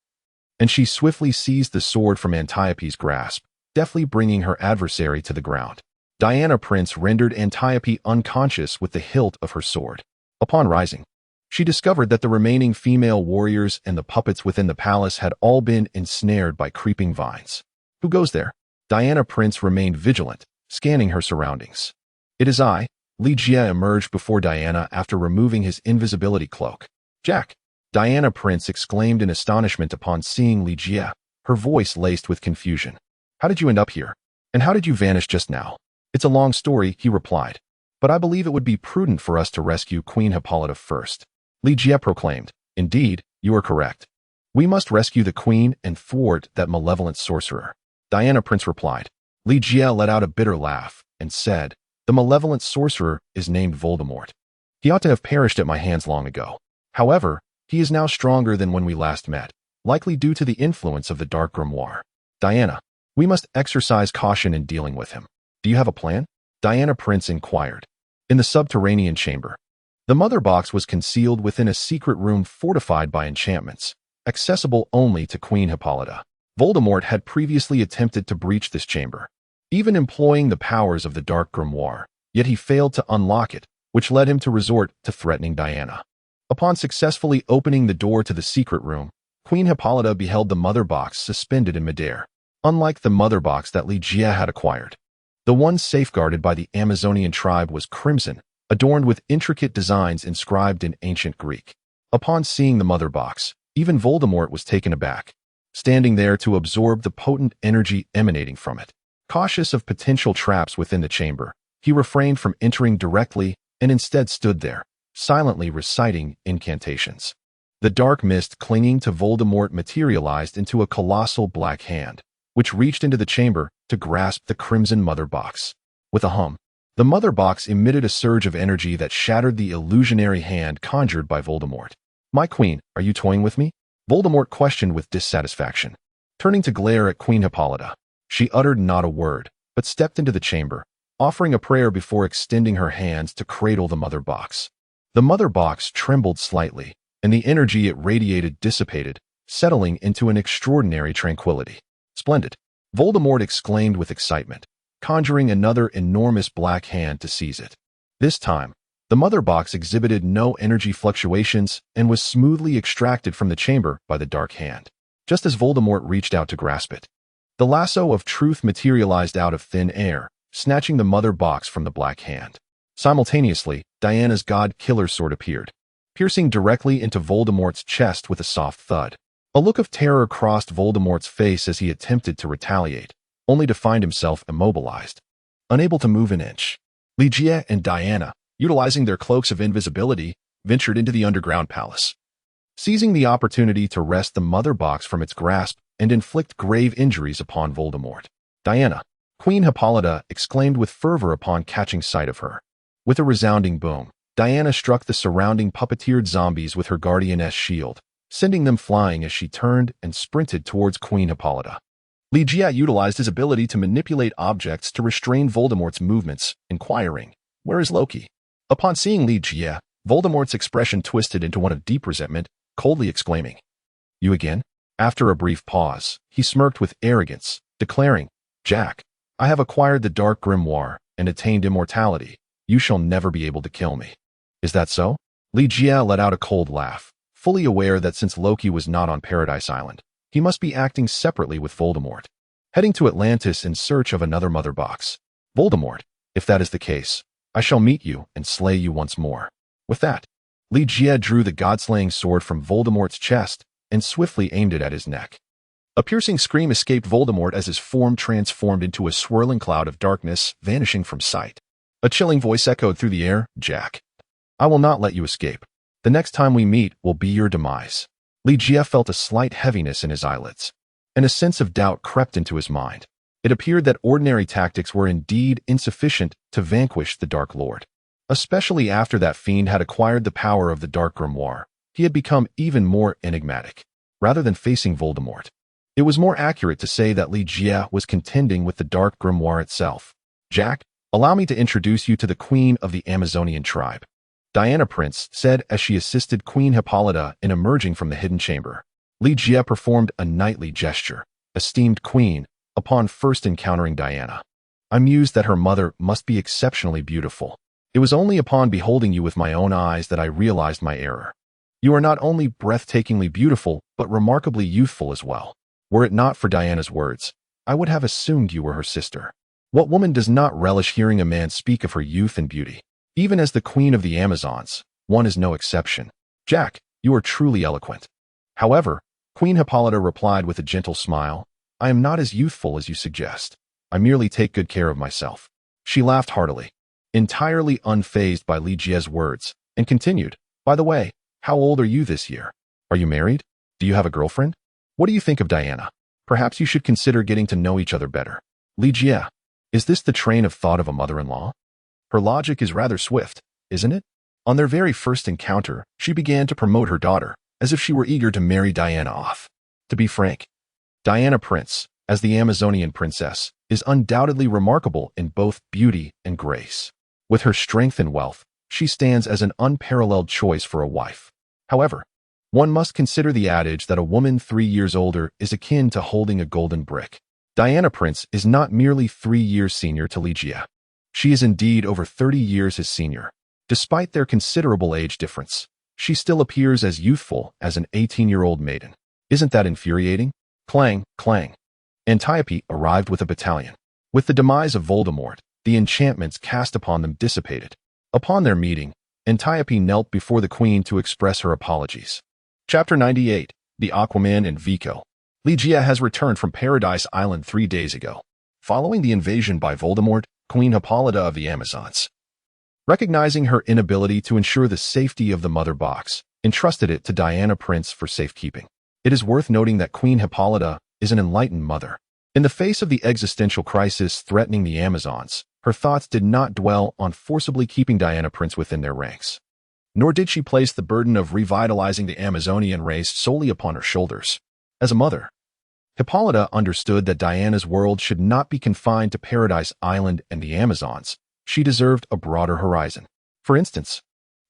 and she swiftly seized the sword from Antiope's grasp, deftly bringing her adversary to the ground. Diana Prince rendered Antiope unconscious with the hilt of her sword. Upon rising, she discovered that the remaining female warriors and the puppets within the palace had all been ensnared by creeping vines. "Who goes there?" Diana Prince remained vigilant, scanning her surroundings. "It is I." Ligia emerged before Diana after removing his invisibility cloak. "Jack!" Diana Prince exclaimed in astonishment upon seeing Ligia, her voice laced with confusion. "How did you end up here? And how did you vanish just now?" "It's a long story," he replied, "but I believe it would be prudent for us to rescue Queen Hippolyta first." Ligia proclaimed, "Indeed, you are correct. We must rescue the queen and thwart that malevolent sorcerer." Diana Prince replied. Ligia let out a bitter laugh and said, "The malevolent sorcerer is named Voldemort. He ought to have perished at my hands long ago. However, he is now stronger than when we last met, likely due to the influence of the Dark Grimoire. Diana, we must exercise caution in dealing with him. Do you have a plan?" Diana Prince inquired. In the subterranean chamber, the mother box was concealed within a secret room fortified by enchantments, accessible only to Queen Hippolyta. Voldemort had previously attempted to breach this chamber, even employing the powers of the Dark Grimoire, yet he failed to unlock it, which led him to resort to threatening Diana. Upon successfully opening the door to the secret room, Queen Hippolyta beheld the mother box suspended in midair, unlike the mother box that Ligia had acquired. The one safeguarded by the Amazonian tribe was crimson, adorned with intricate designs inscribed in ancient Greek. Upon seeing the mother box, even Voldemort was taken aback, standing there to absorb the potent energy emanating from it. Cautious of potential traps within the chamber, he refrained from entering directly and instead stood there, silently reciting incantations. The dark mist clinging to Voldemort materialized into a colossal black hand, which reached into the chamber to grasp the crimson mother box. With a hum, the mother box emitted a surge of energy that shattered the illusionary hand conjured by Voldemort. "My queen, are you toying with me?" Voldemort questioned with dissatisfaction, turning to glare at Queen Hippolyta. She uttered not a word, but stepped into the chamber, offering a prayer before extending her hands to cradle the mother box. The mother box trembled slightly, and the energy it radiated dissipated, settling into an extraordinary tranquility. "Splendid!" Voldemort exclaimed with excitement, conjuring another enormous black hand to seize it. This time, the mother box exhibited no energy fluctuations and was smoothly extracted from the chamber by the dark hand, just as Voldemort reached out to grasp it. The lasso of truth materialized out of thin air, snatching the mother box from the black hand. Simultaneously, Diana's god-killer sword appeared, piercing directly into Voldemort's chest with a soft thud. A look of terror crossed Voldemort's face as he attempted to retaliate, only to find himself immobilized, unable to move an inch. Ligia and Diana, utilizing their cloaks of invisibility, ventured into the underground palace, seizing the opportunity to wrest the mother box from its grasp and inflict grave injuries upon Voldemort. "Diana!" Queen Hippolyta exclaimed with fervor upon catching sight of her. With a resounding boom, Diana struck the surrounding puppeteered zombies with her guardianess shield, sending them flying as she turned and sprinted towards Queen Hippolyta. Ligia utilized his ability to manipulate objects to restrain Voldemort's movements, inquiring, "Where is Loki?" Upon seeing Ligia, Voldemort's expression twisted into one of deep resentment, coldly exclaiming, "You again?" After a brief pause, he smirked with arrogance, declaring, "Jack, I have acquired the Dark Grimoire and attained immortality. You shall never be able to kill me." "Is that so?" Ligia let out a cold laugh, fully aware that since Loki was not on Paradise Island, he must be acting separately with Voldemort, heading to Atlantis in search of another mother box. "Voldemort, if that is the case, I shall meet you and slay you once more." With that, Ligia drew the god-slaying sword from Voldemort's chest and swiftly aimed it at his neck. A piercing scream escaped Voldemort as his form transformed into a swirling cloud of darkness, vanishing from sight. A chilling voice echoed through the air, "Jack, I will not let you escape. The next time we meet will be your demise." Ligia felt a slight heaviness in his eyelids, and a sense of doubt crept into his mind. It appeared that ordinary tactics were indeed insufficient to vanquish the Dark Lord. Especially after that fiend had acquired the power of the Dark Grimoire, he had become even more enigmatic. Rather than facing Voldemort, it was more accurate to say that Ligia was contending with the Dark Grimoire itself. "Jack, allow me to introduce you to the Queen of the Amazonian tribe," Diana Prince said as she assisted Queen Hippolyta in emerging from the hidden chamber. Ligia performed a knightly gesture, "Esteemed Queen," upon first encountering Diana. "I mused that her mother must be exceptionally beautiful. It was only upon beholding you with my own eyes that I realized my error. You are not only breathtakingly beautiful, but remarkably youthful as well. Were it not for Diana's words, I would have assumed you were her sister." What woman does not relish hearing a man speak of her youth and beauty? Even as the Queen of the Amazons, one is no exception. "Jack, you are truly eloquent." However, Queen Hippolyta replied with a gentle smile, "I am not as youthful as you suggest. I merely take good care of myself." She laughed heartily, entirely unfazed by Ligia's words, and continued, "By the way, how old are you this year? Are you married? Do you have a girlfriend? What do you think of Diana? Perhaps you should consider getting to know each other better." "Ligia, is this the train of thought of a mother-in-law? Her logic is rather swift, isn't it?" On their very first encounter, she began to promote her daughter, as if she were eager to marry Diana off. To be frank, Diana Prince, as the Amazonian princess, is undoubtedly remarkable in both beauty and grace. With her strength and wealth, she stands as an unparalleled choice for a wife. However, one must consider the adage that a woman 3 years older is akin to holding a golden brick. Diana Prince is not merely 3 years senior to Ligia. She is indeed over 30 years his senior. Despite their considerable age difference, she still appears as youthful as an 18-year-old maiden. Isn't that infuriating? Clang, clang. Antiope arrived with a battalion. With the demise of Voldemort, the enchantments cast upon them dissipated. Upon their meeting, Antiope knelt before the queen to express her apologies. Chapter 98, The Aquaman and Vico. Ligia has returned from Paradise Island 3 days ago. Following the invasion by Voldemort, Queen Hippolyta of the Amazons, recognizing her inability to ensure the safety of the mother box, entrusted it to Diana Prince for safekeeping. It is worth noting that Queen Hippolyta is an enlightened mother. In the face of the existential crisis threatening the Amazons, her thoughts did not dwell on forcibly keeping Diana Prince within their ranks. Nor did she place the burden of revitalizing the Amazonian race solely upon her shoulders. As a mother, Hippolyta understood that Diana's world should not be confined to Paradise Island and the Amazons. She deserved a broader horizon. For instance,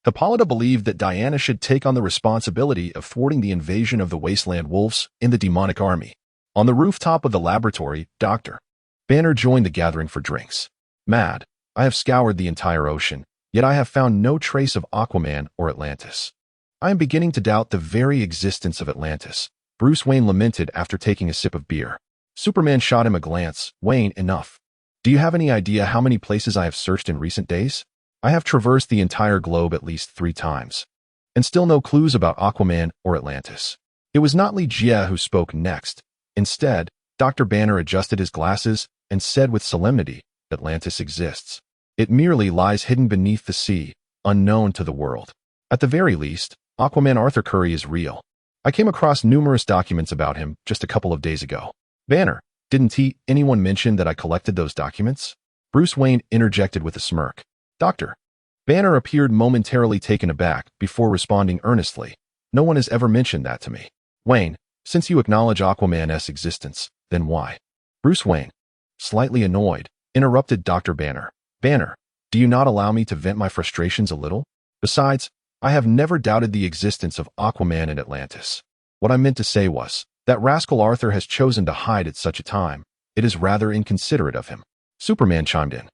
Hippolyta believed that Diana should take on the responsibility of thwarting the invasion of the Wasteland Wolves in the demonic army. On the rooftop of the laboratory, Dr. Banner joined the gathering for drinks. Mad, I have scoured the entire ocean, yet I have found no trace of Aquaman or Atlantis. I am beginning to doubt the very existence of Atlantis, Bruce Wayne lamented after taking a sip of beer. Superman shot him a glance. Wayne, enough. Do you have any idea how many places I have searched in recent days? I have traversed the entire globe at least 3 times. And still no clues about Aquaman or Atlantis. It was not Li Jie who spoke next. Instead, Dr. Banner adjusted his glasses and said with solemnity, Atlantis exists. It merely lies hidden beneath the sea, unknown to the world. At the very least, Aquaman Arthur Curry is real. I came across numerous documents about him just a couple of days ago. Banner, didn't anyone mention that I collected those documents? Bruce Wayne interjected with a smirk. Dr. Banner appeared momentarily taken aback before responding earnestly. No one has ever mentioned that to me. Wayne, since you acknowledge Aquaman's existence, then why? Bruce Wayne, slightly annoyed, interrupted Dr. Banner. Banner, do you not allow me to vent my frustrations a little? Besides, I have never doubted the existence of Aquaman and Atlantis. What I meant to say was, that rascal Arthur has chosen to hide at such a time. It is rather inconsiderate of him. Superman chimed in.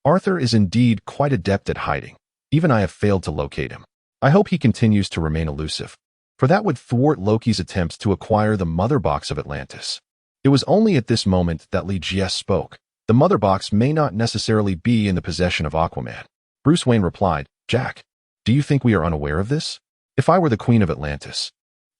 Arthur is indeed quite adept at hiding. Even I have failed to locate him. I hope he continues to remain elusive, for that would thwart Loki's attempts to acquire the mother box of Atlantis. It was only at this moment that Li Jie spoke. The mother box may not necessarily be in the possession of Aquaman. Bruce Wayne replied, Jack, do you think we are unaware of this? If I were the Queen of Atlantis,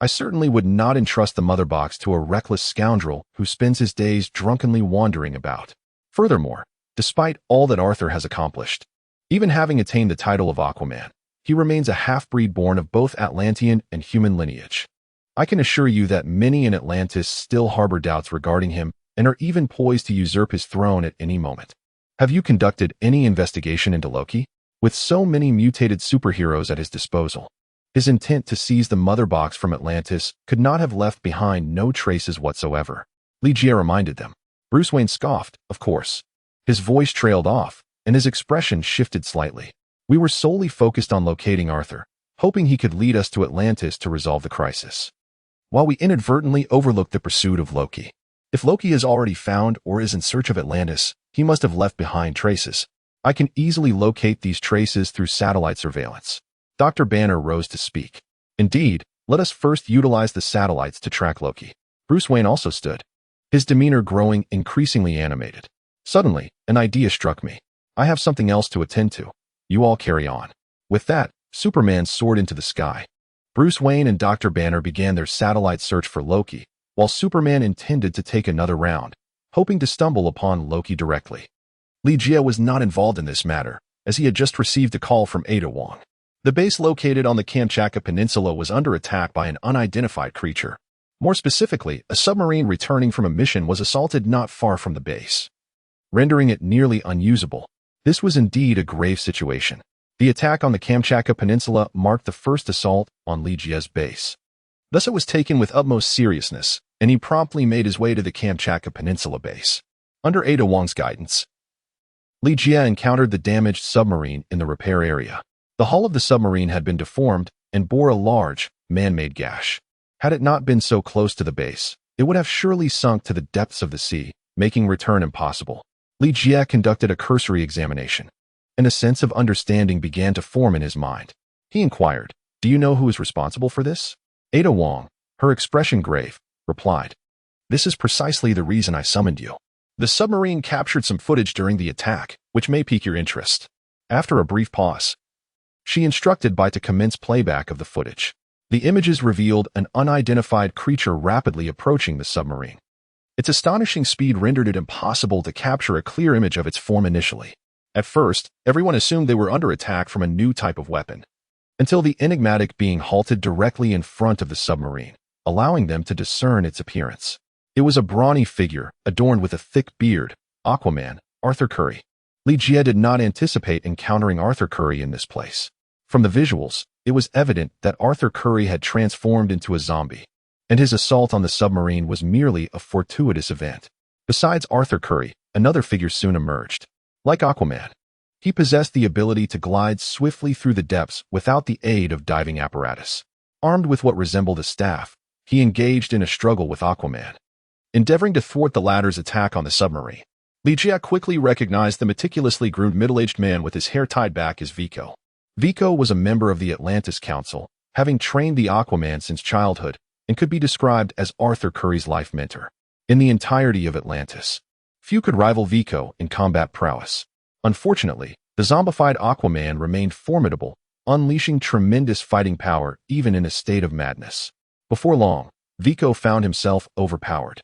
I certainly would not entrust the mother box to a reckless scoundrel who spends his days drunkenly wandering about. Furthermore, despite all that Arthur has accomplished, even having attained the title of Aquaman, he remains a half-breed born of both Atlantean and human lineage. I can assure you that many in Atlantis still harbor doubts regarding him and are even poised to usurp his throne at any moment. Have you conducted any investigation into Loki? With so many mutated superheroes at his disposal, his intent to seize the mother box from Atlantis could not have left behind no traces whatsoever. Li Jie reminded them. Bruce Wayne scoffed, of course. His voice trailed off, and his expression shifted slightly. We were solely focused on locating Arthur, hoping he could lead us to Atlantis to resolve the crisis, while we inadvertently overlooked the pursuit of Loki. If Loki is already found or is in search of Atlantis, he must have left behind traces. I can easily locate these traces through satellite surveillance. Dr. Banner rose to speak. Indeed, let us first utilize the satellites to track Loki. Bruce Wayne also stood, his demeanor growing increasingly animated. Suddenly, an idea struck me. I have something else to attend to. You all carry on. With that, Superman soared into the sky. Bruce Wayne and Dr. Banner began their satellite search for Loki, while Superman intended to take another round, hoping to stumble upon Loki directly. Li Jie was not involved in this matter, as he had just received a call from Ada Wong. The base located on the Kamchatka Peninsula was under attack by an unidentified creature. More specifically, a submarine returning from a mission was assaulted not far from the base, rendering it nearly unusable. This was indeed a grave situation. The attack on the Kamchatka Peninsula marked the first assault on Li Jie's base. Thus it was taken with utmost seriousness, and he promptly made his way to the Kamchatka Peninsula base. Under Ada Wong's guidance, Li Jie encountered the damaged submarine in the repair area. The hull of the submarine had been deformed and bore a large, man-made gash. Had it not been so close to the base, it would have surely sunk to the depths of the sea, making return impossible. Li Jie conducted a cursory examination, and a sense of understanding began to form in his mind. He inquired, Do you know who is responsible for this? Ada Wong, her expression grave, replied, This is precisely the reason I summoned you. The submarine captured some footage during the attack, which may pique your interest. After a brief pause, she instructed Bai to commence playback of the footage. The images revealed an unidentified creature rapidly approaching the submarine. Its astonishing speed rendered it impossible to capture a clear image of its form initially. At first, everyone assumed they were under attack from a new type of weapon, until the enigmatic being halted directly in front of the submarine, allowing them to discern its appearance. It was a brawny figure, adorned with a thick beard, Aquaman, Arthur Curry. Li Jie did not anticipate encountering Arthur Curry in this place. From the visuals, it was evident that Arthur Curry had transformed into a zombie. and his assault on the submarine was merely a fortuitous event. Besides Arthur Curry, another figure soon emerged. Like Aquaman, he possessed the ability to glide swiftly through the depths without the aid of diving apparatus. Armed with what resembled a staff, he engaged in a struggle with Aquaman, endeavoring to thwart the latter's attack on the submarine. Li-Jia quickly recognized the meticulously groomed middle-aged man with his hair tied back as Vico. Vico was a member of the Atlantis Council, having trained the Aquaman since childhood, and could be described as Arthur Curry's life mentor. In the entirety of Atlantis, few could rival Vico in combat prowess. Unfortunately, the zombified Aquaman remained formidable, unleashing tremendous fighting power even in a state of madness. Before long, Vico found himself overpowered,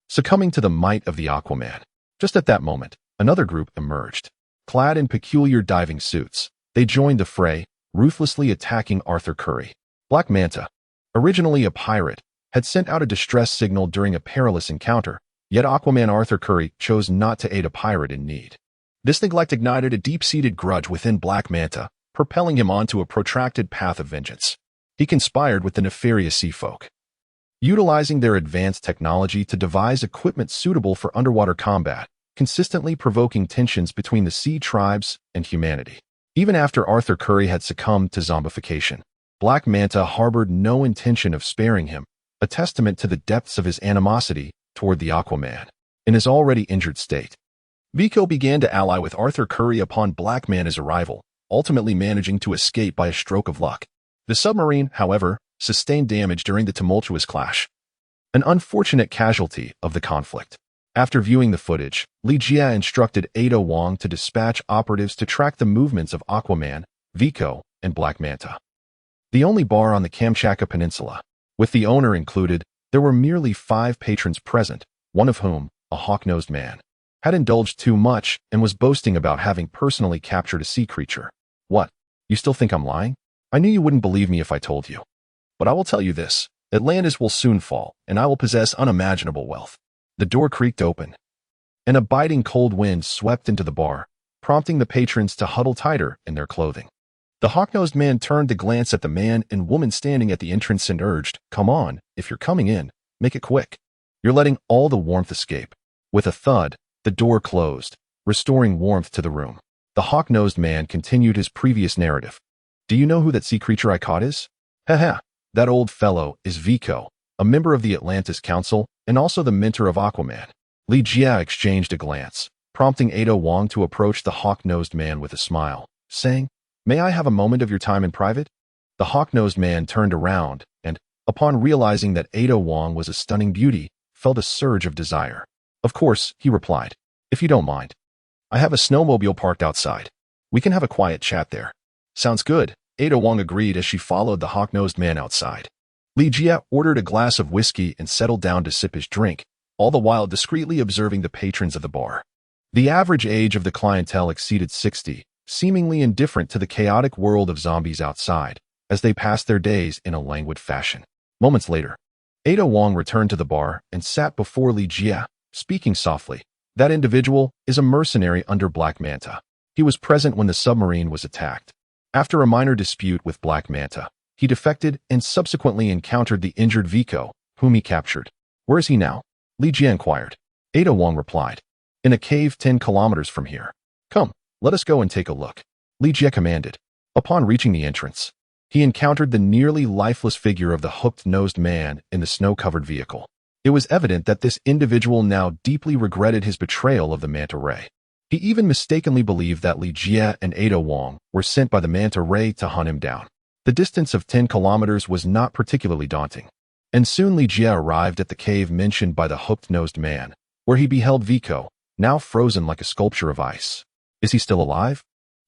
succumbing to the might of the Aquaman. Just at that moment, another group emerged. Clad in peculiar diving suits, they joined the fray, ruthlessly attacking Arthur Curry. Black Manta, originally a pirate, had sent out a distress signal during a perilous encounter, yet Aquaman Arthur Curry chose not to aid a pirate in need. This neglect ignited a deep-seated grudge within Black Manta, propelling him onto a protracted path of vengeance. He conspired with the nefarious sea folk, utilizing their advanced technology to devise equipment suitable for underwater combat, consistently provoking tensions between the sea tribes and humanity. Even after Arthur Curry had succumbed to zombification, Black Manta harbored no intention of sparing him, a testament to the depths of his animosity toward the Aquaman. In his already injured state, Vico began to ally with Arthur Curry upon Black Manta's arrival, ultimately managing to escape by a stroke of luck. The submarine, however, sustained damage during the tumultuous clash, an unfortunate casualty of the conflict. After viewing the footage, Li-Jia instructed Ada Wong to dispatch operatives to track the movements of Aquaman, Vico, and Black Manta. The only bar on the Kamchatka Peninsula, with the owner included, there were merely 5 patrons present, one of whom, a hawk-nosed man, had indulged too much and was boasting about having personally captured a sea creature. What? You still think I'm lying? I knew you wouldn't believe me if I told you. But I will tell you this, Atlantis will soon fall, and I will possess unimaginable wealth. The door creaked open, and a biting cold wind swept into the bar, prompting the patrons to huddle tighter in their clothing. The hawk-nosed man turned to glance at the man and woman standing at the entrance and urged, "Come on, if you're coming in, make it quick. You're letting all the warmth escape." With a thud, the door closed, restoring warmth to the room. The hawk-nosed man continued his previous narrative. "Do you know who that sea creature I caught is? Haha, that old fellow is Vico, a member of the Atlantis Council and also the mentor of Aquaman." Li-Jia exchanged a glance, prompting Ada Wong to approach the hawk-nosed man with a smile, saying, "May I have a moment of your time in private?" The hawk-nosed man turned around and, upon realizing that Ada Wong was a stunning beauty, felt a surge of desire. "Of course," he replied, "if you don't mind. I have a snowmobile parked outside. We can have a quiet chat there." "Sounds good," Ada Wong agreed as she followed the hawk-nosed man outside. Li-Jia ordered a glass of whiskey and settled down to sip his drink, all the while discreetly observing the patrons of the bar. The average age of the clientele exceeded 60, seemingly indifferent to the chaotic world of zombies outside, as they passed their days in a languid fashion. Moments later, Ada Wong returned to the bar and sat before Li-Jia, speaking softly. "That individual is a mercenary under Black Manta. He was present when the submarine was attacked. After a minor dispute with Black Manta, he defected and subsequently encountered the injured Vico, whom he captured." "Where is he now?" Li-Jia inquired. Ada Wong replied, "In a cave 10 kilometers from here. Come, let us go and take a look," Li-Jia commanded. Upon reaching the entrance, he encountered the nearly lifeless figure of the hooked-nosed man in the snow-covered vehicle. It was evident that this individual now deeply regretted his betrayal of the Manta Ray. He even mistakenly believed that Li-Jia and Ada Wong were sent by the Manta Ray to hunt him down. The distance of 10 kilometers was not particularly daunting, and soon Li-Jia arrived at the cave mentioned by the hooked-nosed man, where he beheld Vico, now frozen like a sculpture of ice. "Is he still alive?"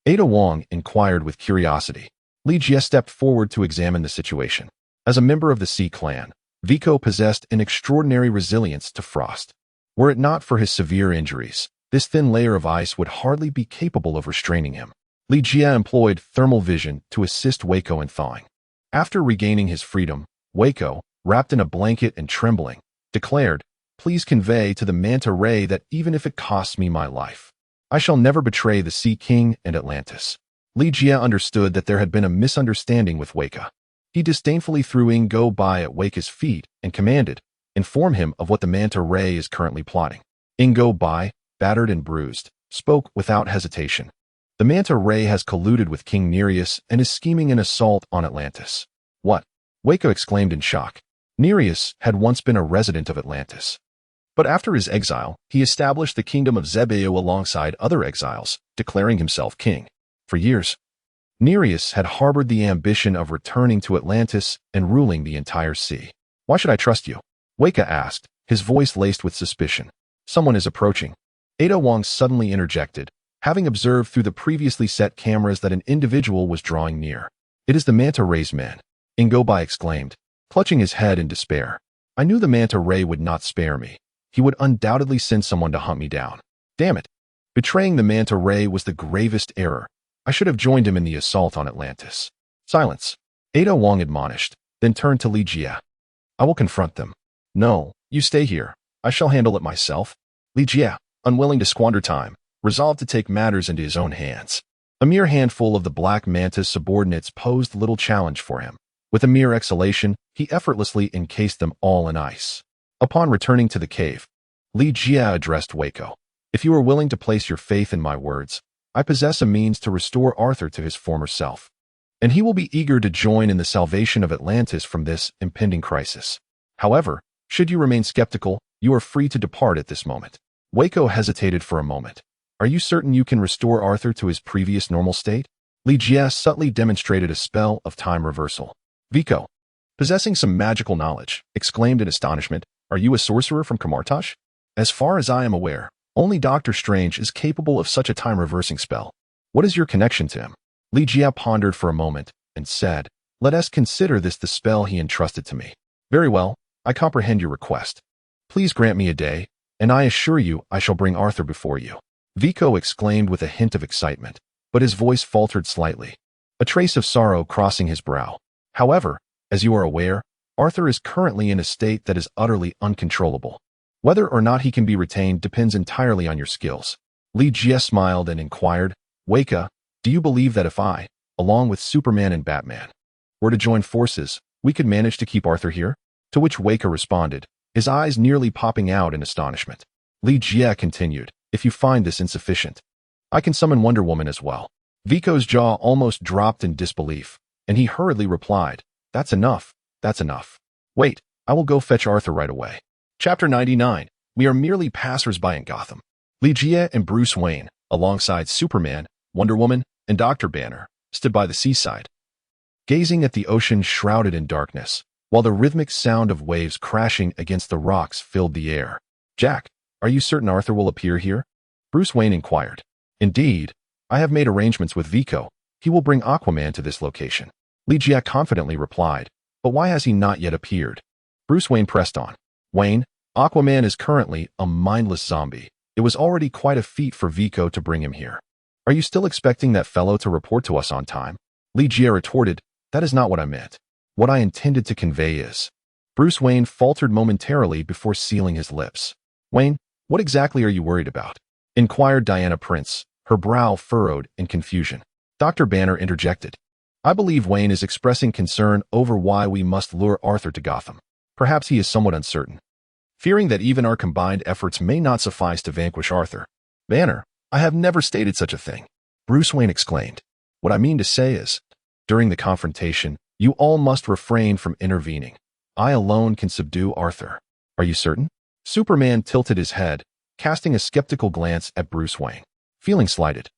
Ada Wong inquired with curiosity. Li-Jia stepped forward to examine the situation. As a member of the Sea Clan, Vico possessed an extraordinary resilience to frost. Were it not for his severe injuries, this thin layer of ice would hardly be capable of restraining him. Li-Jia employed thermal vision to assist Waco in thawing. After regaining his freedom, Waco, wrapped in a blanket and trembling, declared, "Please convey to the Manta Ray that even if it costs me my life, I shall never betray the Sea King and Atlantis." Li-Jia understood that there had been a misunderstanding with Waco. He disdainfully threw Ingo-Bai at Wake's feet and commanded, "Inform him of what the Manta Ray is currently plotting." Ingo-Bai, battered and bruised, spoke without hesitation. "The Manta Ray has colluded with King Nereus and is scheming an assault on Atlantis." "What?" Waco exclaimed in shock. Nereus had once been a resident of Atlantis. But after his exile, he established the kingdom of Zebeo alongside other exiles, declaring himself king. For years, Nereus had harbored the ambition of returning to Atlantis and ruling the entire sea. "Why should I trust you?" Waka asked, his voice laced with suspicion. "Someone is approaching." Ada Wong suddenly interjected, having observed through the previously set cameras that an individual was drawing near. "It is the Manta Ray's man," Ingo-Bai exclaimed, clutching his head in despair. "I knew the Manta Ray would not spare me. He would undoubtedly send someone to hunt me down. Damn it. Betraying the Manta Ray was the gravest error. I should have joined him in the assault on Atlantis." "Silence," Ada Wong admonished, then turned to Li Jia. "I will confront them." "No, you stay here. I shall handle it myself." Li Jia, unwilling to squander time, resolved to take matters into his own hands. A mere handful of the Black Manta's subordinates posed little challenge for him. With a mere exhalation, he effortlessly encased them all in ice. Upon returning to the cave, Li Jia addressed Waco. "If you are willing to place your faith in my words, I possess a means to restore Arthur to his former self, and he will be eager to join in the salvation of Atlantis from this impending crisis. However, should you remain skeptical, you are free to depart at this moment." Waco hesitated for a moment. "Are you certain you can restore Arthur to his previous normal state?" Li Jia subtly demonstrated a spell of time reversal. Vico, possessing some magical knowledge, exclaimed in astonishment, "Are you a sorcerer from Kamartash?" "As far as I am aware, only Doctor Strange is capable of such a time-reversing spell. What is your connection to him?" Li Jia pondered for a moment and said, "Let us consider this the spell he entrusted to me." "Very well, I comprehend your request. Please grant me a day, and I assure you I shall bring Arthur before you." Vico exclaimed with a hint of excitement, but his voice faltered slightly, a trace of sorrow crossing his brow. "However, as you are aware, Arthur is currently in a state that is utterly uncontrollable. Whether or not he can be retained depends entirely on your skills." Li Jia smiled and inquired, "Waka, do you believe that if I, along with Superman and Batman, were to join forces, we could manage to keep Arthur here?" To which Waka responded, his eyes nearly popping out in astonishment. Li Jia continued, "If you find this insufficient, I can summon Wonder Woman as well." Vico's jaw almost dropped in disbelief, and he hurriedly replied, "That's enough. That's enough. Wait, I will go fetch Arthur right away." Chapter 99. We are merely passers-by in Gotham. Li Jia and Bruce Wayne, alongside Superman, Wonder Woman, and Dr. Banner, stood by the seaside, gazing at the ocean shrouded in darkness, while the rhythmic sound of waves crashing against the rocks filled the air. "Jack, are you certain Arthur will appear here?" Bruce Wayne inquired. "Indeed, I have made arrangements with Vico. He will bring Aquaman to this location." Li Jia confidently replied, "But why has he not yet appeared?" Bruce Wayne pressed on. "Wayne, Aquaman is currently a mindless zombie. It was already quite a feat for Vico to bring him here. Are you still expecting that fellow to report to us on time?" Li Jia retorted, "That is not what I meant. What I intended to convey is..." Bruce Wayne faltered momentarily before sealing his lips. "Wayne, what exactly are you worried about?" inquired Diana Prince, her brow furrowed in confusion. Dr. Banner interjected. "I believe Wayne is expressing concern over why we must lure Arthur to Gotham. Perhaps he is somewhat uncertain, fearing that even our combined efforts may not suffice to vanquish Arthur." "Banner, I have never stated such a thing," Bruce Wayne exclaimed. "What I mean to say is, during the confrontation, you all must refrain from intervening. I alone can subdue Arthur." "Are you certain?" Superman tilted his head, casting a skeptical glance at Bruce Wayne. Feeling slighted,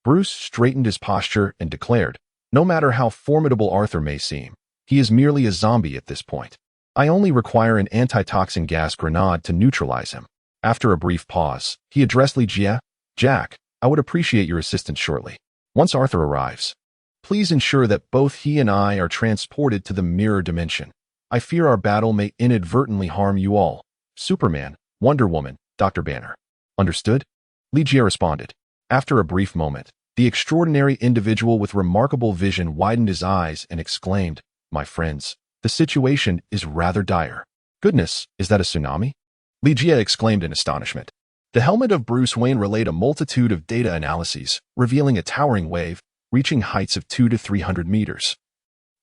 Bruce straightened his posture and declared, "No matter how formidable Arthur may seem, he is merely a zombie at this point. I only require an antitoxin gas grenade to neutralize him." After a brief pause, he addressed Li Jia. "Jack, I would appreciate your assistance shortly. Once Arthur arrives, please ensure that both he and I are transported to the mirror dimension. I fear our battle may inadvertently harm you all. Superman, Wonder Woman, Dr. Banner." "Understood?" Li Jia responded. After a brief moment, the extraordinary individual with remarkable vision widened his eyes and exclaimed, "My friends, the situation is rather dire." "Goodness, is that a tsunami?" Li Jia exclaimed in astonishment. The helmet of Bruce Wayne relayed a multitude of data analyses, revealing a towering wave, reaching heights of 200 to 300 meters.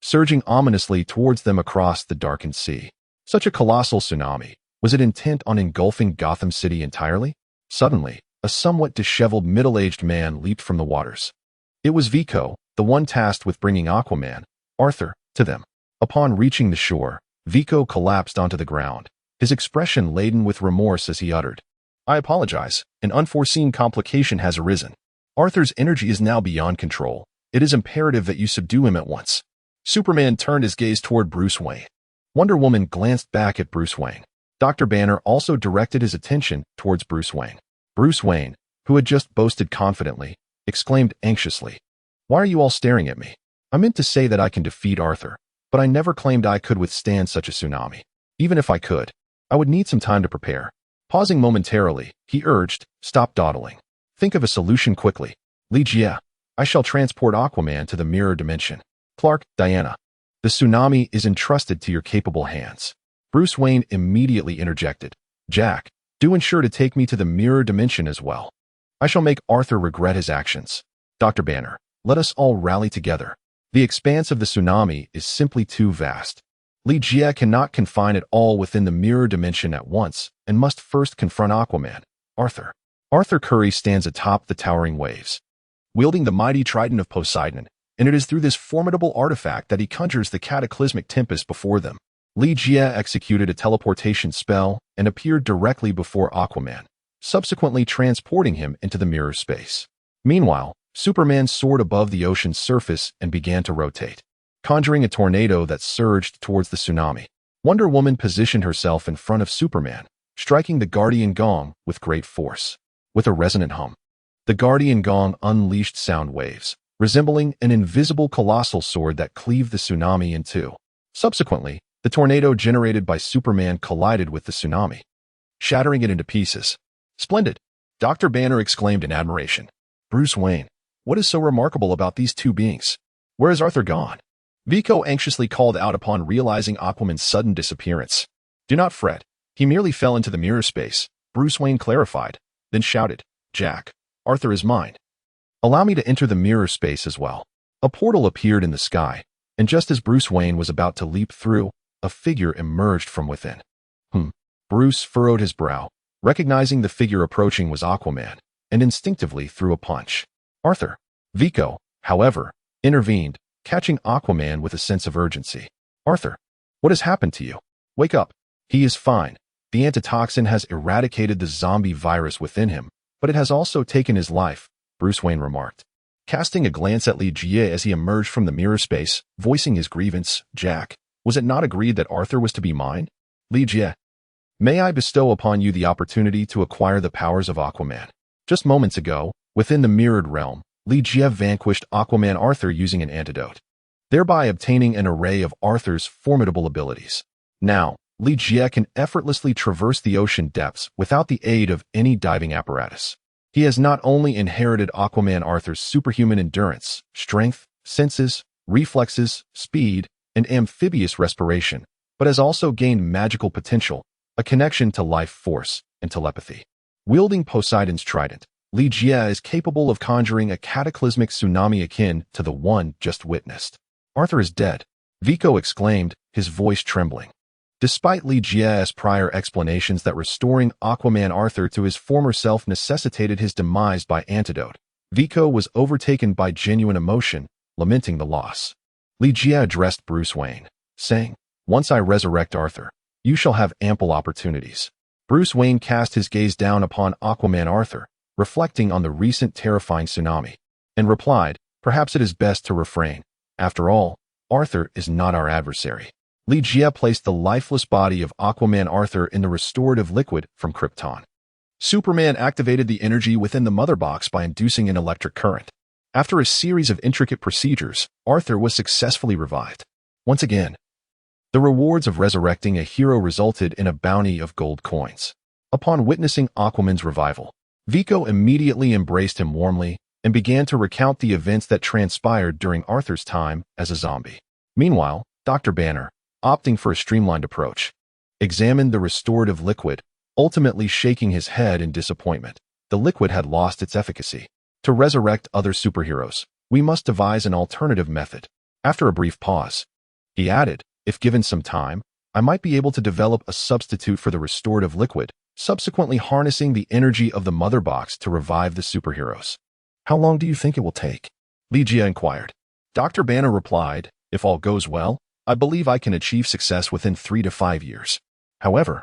surging ominously towards them across the darkened sea. Such a colossal tsunami. Was it intent on engulfing Gotham City entirely? Suddenly, a somewhat disheveled middle-aged man leaped from the waters. It was Vico, the one tasked with bringing Aquaman, Arthur, to them. Upon reaching the shore, Vico collapsed onto the ground, his expression laden with remorse as he uttered, "I apologize. An unforeseen complication has arisen. Arthur's energy is now beyond control. It is imperative that you subdue him at once." Superman turned his gaze toward Bruce Wayne. Wonder Woman glanced back at Bruce Wayne. Dr. Banner also directed his attention towards Bruce Wayne. Bruce Wayne, who had just boasted confidently, exclaimed anxiously, "Why are you all staring at me? I meant to say that I can defeat Arthur, but I never claimed I could withstand such a tsunami. Even if I could, I would need some time to prepare." Pausing momentarily, he urged, "Stop dawdling. Think of a solution quickly." "Li, I shall transport Aquaman to the mirror dimension." "Clark, Diana, the tsunami is entrusted to your capable hands." Bruce Wayne immediately interjected, "Jack, do ensure to take me to the mirror dimension as well. I shall make Arthur regret his actions." "Dr. Banner, let us all rally together. The expanse of the tsunami is simply too vast. Li cannot confine it all within the mirror dimension at once and must first confront Aquaman, Arthur." Arthur Curry stands atop the towering waves, wielding the mighty trident of Poseidon, and it is through this formidable artifact that he conjures the cataclysmic tempest before them. Li executed a teleportation spell and appeared directly before Aquaman, subsequently transporting him into the mirror space. Meanwhile, Superman soared above the ocean's surface and began to rotate, conjuring a tornado that surged towards the tsunami. Wonder Woman positioned herself in front of Superman, striking the Guardian Gong with great force. With a resonant hum, the Guardian Gong unleashed sound waves, resembling an invisible colossal sword that cleaved the tsunami in two. Subsequently, the tornado generated by Superman collided with the tsunami, shattering it into pieces. "Splendid!" Dr. Banner exclaimed in admiration. "Bruce Wayne, what is so remarkable about these two beings? Where has Arthur gone?" Vico anxiously called out upon realizing Aquaman's sudden disappearance. "Do not fret. He merely fell into the mirror space," Bruce Wayne clarified, then shouted, "Jack, Arthur is mine. Allow me to enter the mirror space as well." A portal appeared in the sky, and just as Bruce Wayne was about to leap through, a figure emerged from within. Bruce furrowed his brow, recognizing the figure approaching was Aquaman, and instinctively threw a punch. "Arthur." Vico, however, intervened, catching Aquaman with a sense of urgency. "Arthur, what has happened to you? Wake up." "He is fine. The antitoxin has eradicated the zombie virus within him, but it has also taken his life," Bruce Wayne remarked, casting a glance at Li as he emerged from the mirror space, voicing his grievance. "Jack, was it not agreed that Arthur was to be mine?" "Li, may I bestow upon you the opportunity to acquire the powers of Aquaman?" Just moments ago, within the mirrored realm, Li vanquished Aquaman Arthur using an antidote, thereby obtaining an array of Arthur's formidable abilities. Now, Li can effortlessly traverse the ocean depths without the aid of any diving apparatus. He has not only inherited Aquaman Arthur's superhuman endurance, strength, senses, reflexes, speed, and amphibious respiration, but has also gained magical potential, a connection to life force, and telepathy. Wielding Poseidon's trident, Li is capable of conjuring a cataclysmic tsunami akin to the one just witnessed. "Arthur is dead," Vico exclaimed, his voice trembling. Despite Ligia's prior explanations that restoring Aquaman Arthur to his former self necessitated his demise by antidote, Vico was overtaken by genuine emotion, lamenting the loss. Ligia addressed Bruce Wayne, saying, "Once I resurrect Arthur, you shall have ample opportunities." Bruce Wayne cast his gaze down upon Aquaman Arthur, reflecting on the recent terrifying tsunami, and replied, "Perhaps it is best to refrain. After all, Arthur is not our adversary." Ligia placed the lifeless body of Aquaman Arthur in the restorative liquid from Krypton. Superman activated the energy within the mother box by inducing an electric current. After a series of intricate procedures, Arthur was successfully revived. Once again, the rewards of resurrecting a hero resulted in a bounty of gold coins. Upon witnessing Aquaman's revival, Vico immediately embraced him warmly and began to recount the events that transpired during Arthur's time as a zombie. Meanwhile, Dr. Banner, opting for a streamlined approach, examined the restorative liquid, ultimately shaking his head in disappointment. The liquid had lost its efficacy. To resurrect other superheroes, we must devise an alternative method. After a brief pause, He added, if given some time, I might be able to develop a substitute for the restorative liquid, subsequently harnessing the energy of the mother box to revive the superheroes. How long do you think it will take? Li Jie inquired. Dr. Banner replied, if all goes well, I believe I can achieve success within 3 to 5 years. However,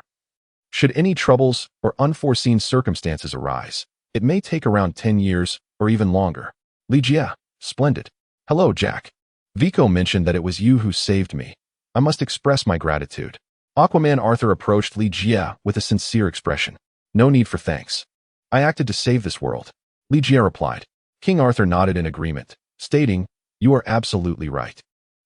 should any troubles or unforeseen circumstances arise, it may take around 10 years or even longer. Li Jie, splendid. Hello, Jack. Vico mentioned that it was you who saved me. I must express my gratitude. Aquaman Arthur approached Li Jie with a sincere expression. No need for thanks. I acted to save this world. Li Jie replied. King Arthur nodded in agreement, stating, you are absolutely right.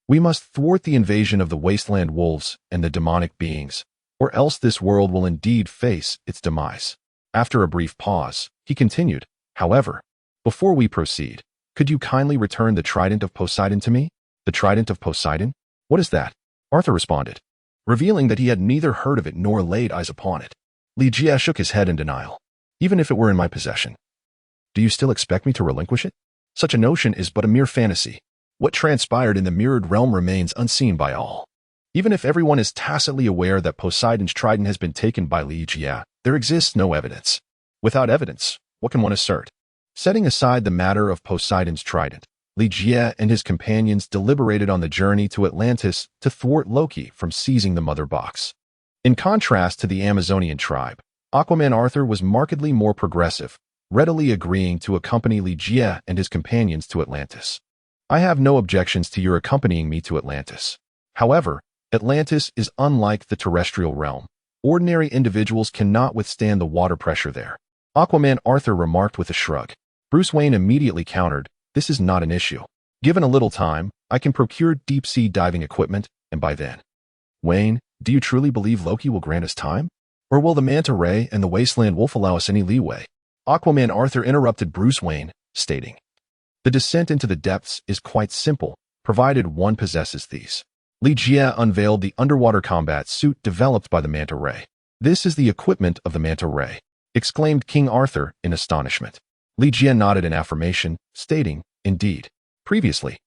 We must thwart the invasion of the Wasteland Wolves and the demonic beings, or else this world will indeed face its demise. After a brief pause, he continued, however, before we proceed, could you kindly return the Trident of Poseidon to me? The Trident of Poseidon? What is that? Arthur responded, revealing that he had neither heard of it nor laid eyes upon it. Li Jie shook his head in denial. Even if it were in my possession. Do you still expect me to relinquish it? Such a notion is but a mere fantasy. What transpired in the mirrored realm remains unseen by all. Even if everyone is tacitly aware that Poseidon's trident has been taken by Li Jie, there exists no evidence. Without evidence, what can one assert? Setting aside the matter of Poseidon's trident, Li Jie and his companions deliberated on the journey to Atlantis to thwart Loki from seizing the mother box. In contrast to the Amazonian tribe, Aquaman Arthur was markedly more progressive, readily agreeing to accompany Li Jie and his companions to Atlantis. I have no objections to your accompanying me to Atlantis. However, Atlantis is unlike the terrestrial realm. Ordinary individuals cannot withstand the water pressure there. Aquaman Arthur remarked with a shrug. Bruce Wayne immediately countered, this is not an issue. Given a little time, I can procure deep-sea diving equipment, and by then. Wayne, do you truly believe Loki will grant us time? Or will the Manta Ray and the Wasteland Wolf allow us any leeway? Aquaman Arthur interrupted Bruce Wayne, stating, the descent into the depths is quite simple, provided one possesses these. Li Jie unveiled the underwater combat suit developed by the Manta Ray. This is the equipment of the Manta Ray, exclaimed King Arthur in astonishment. Li Jie nodded in affirmation, stating, indeed. Previously,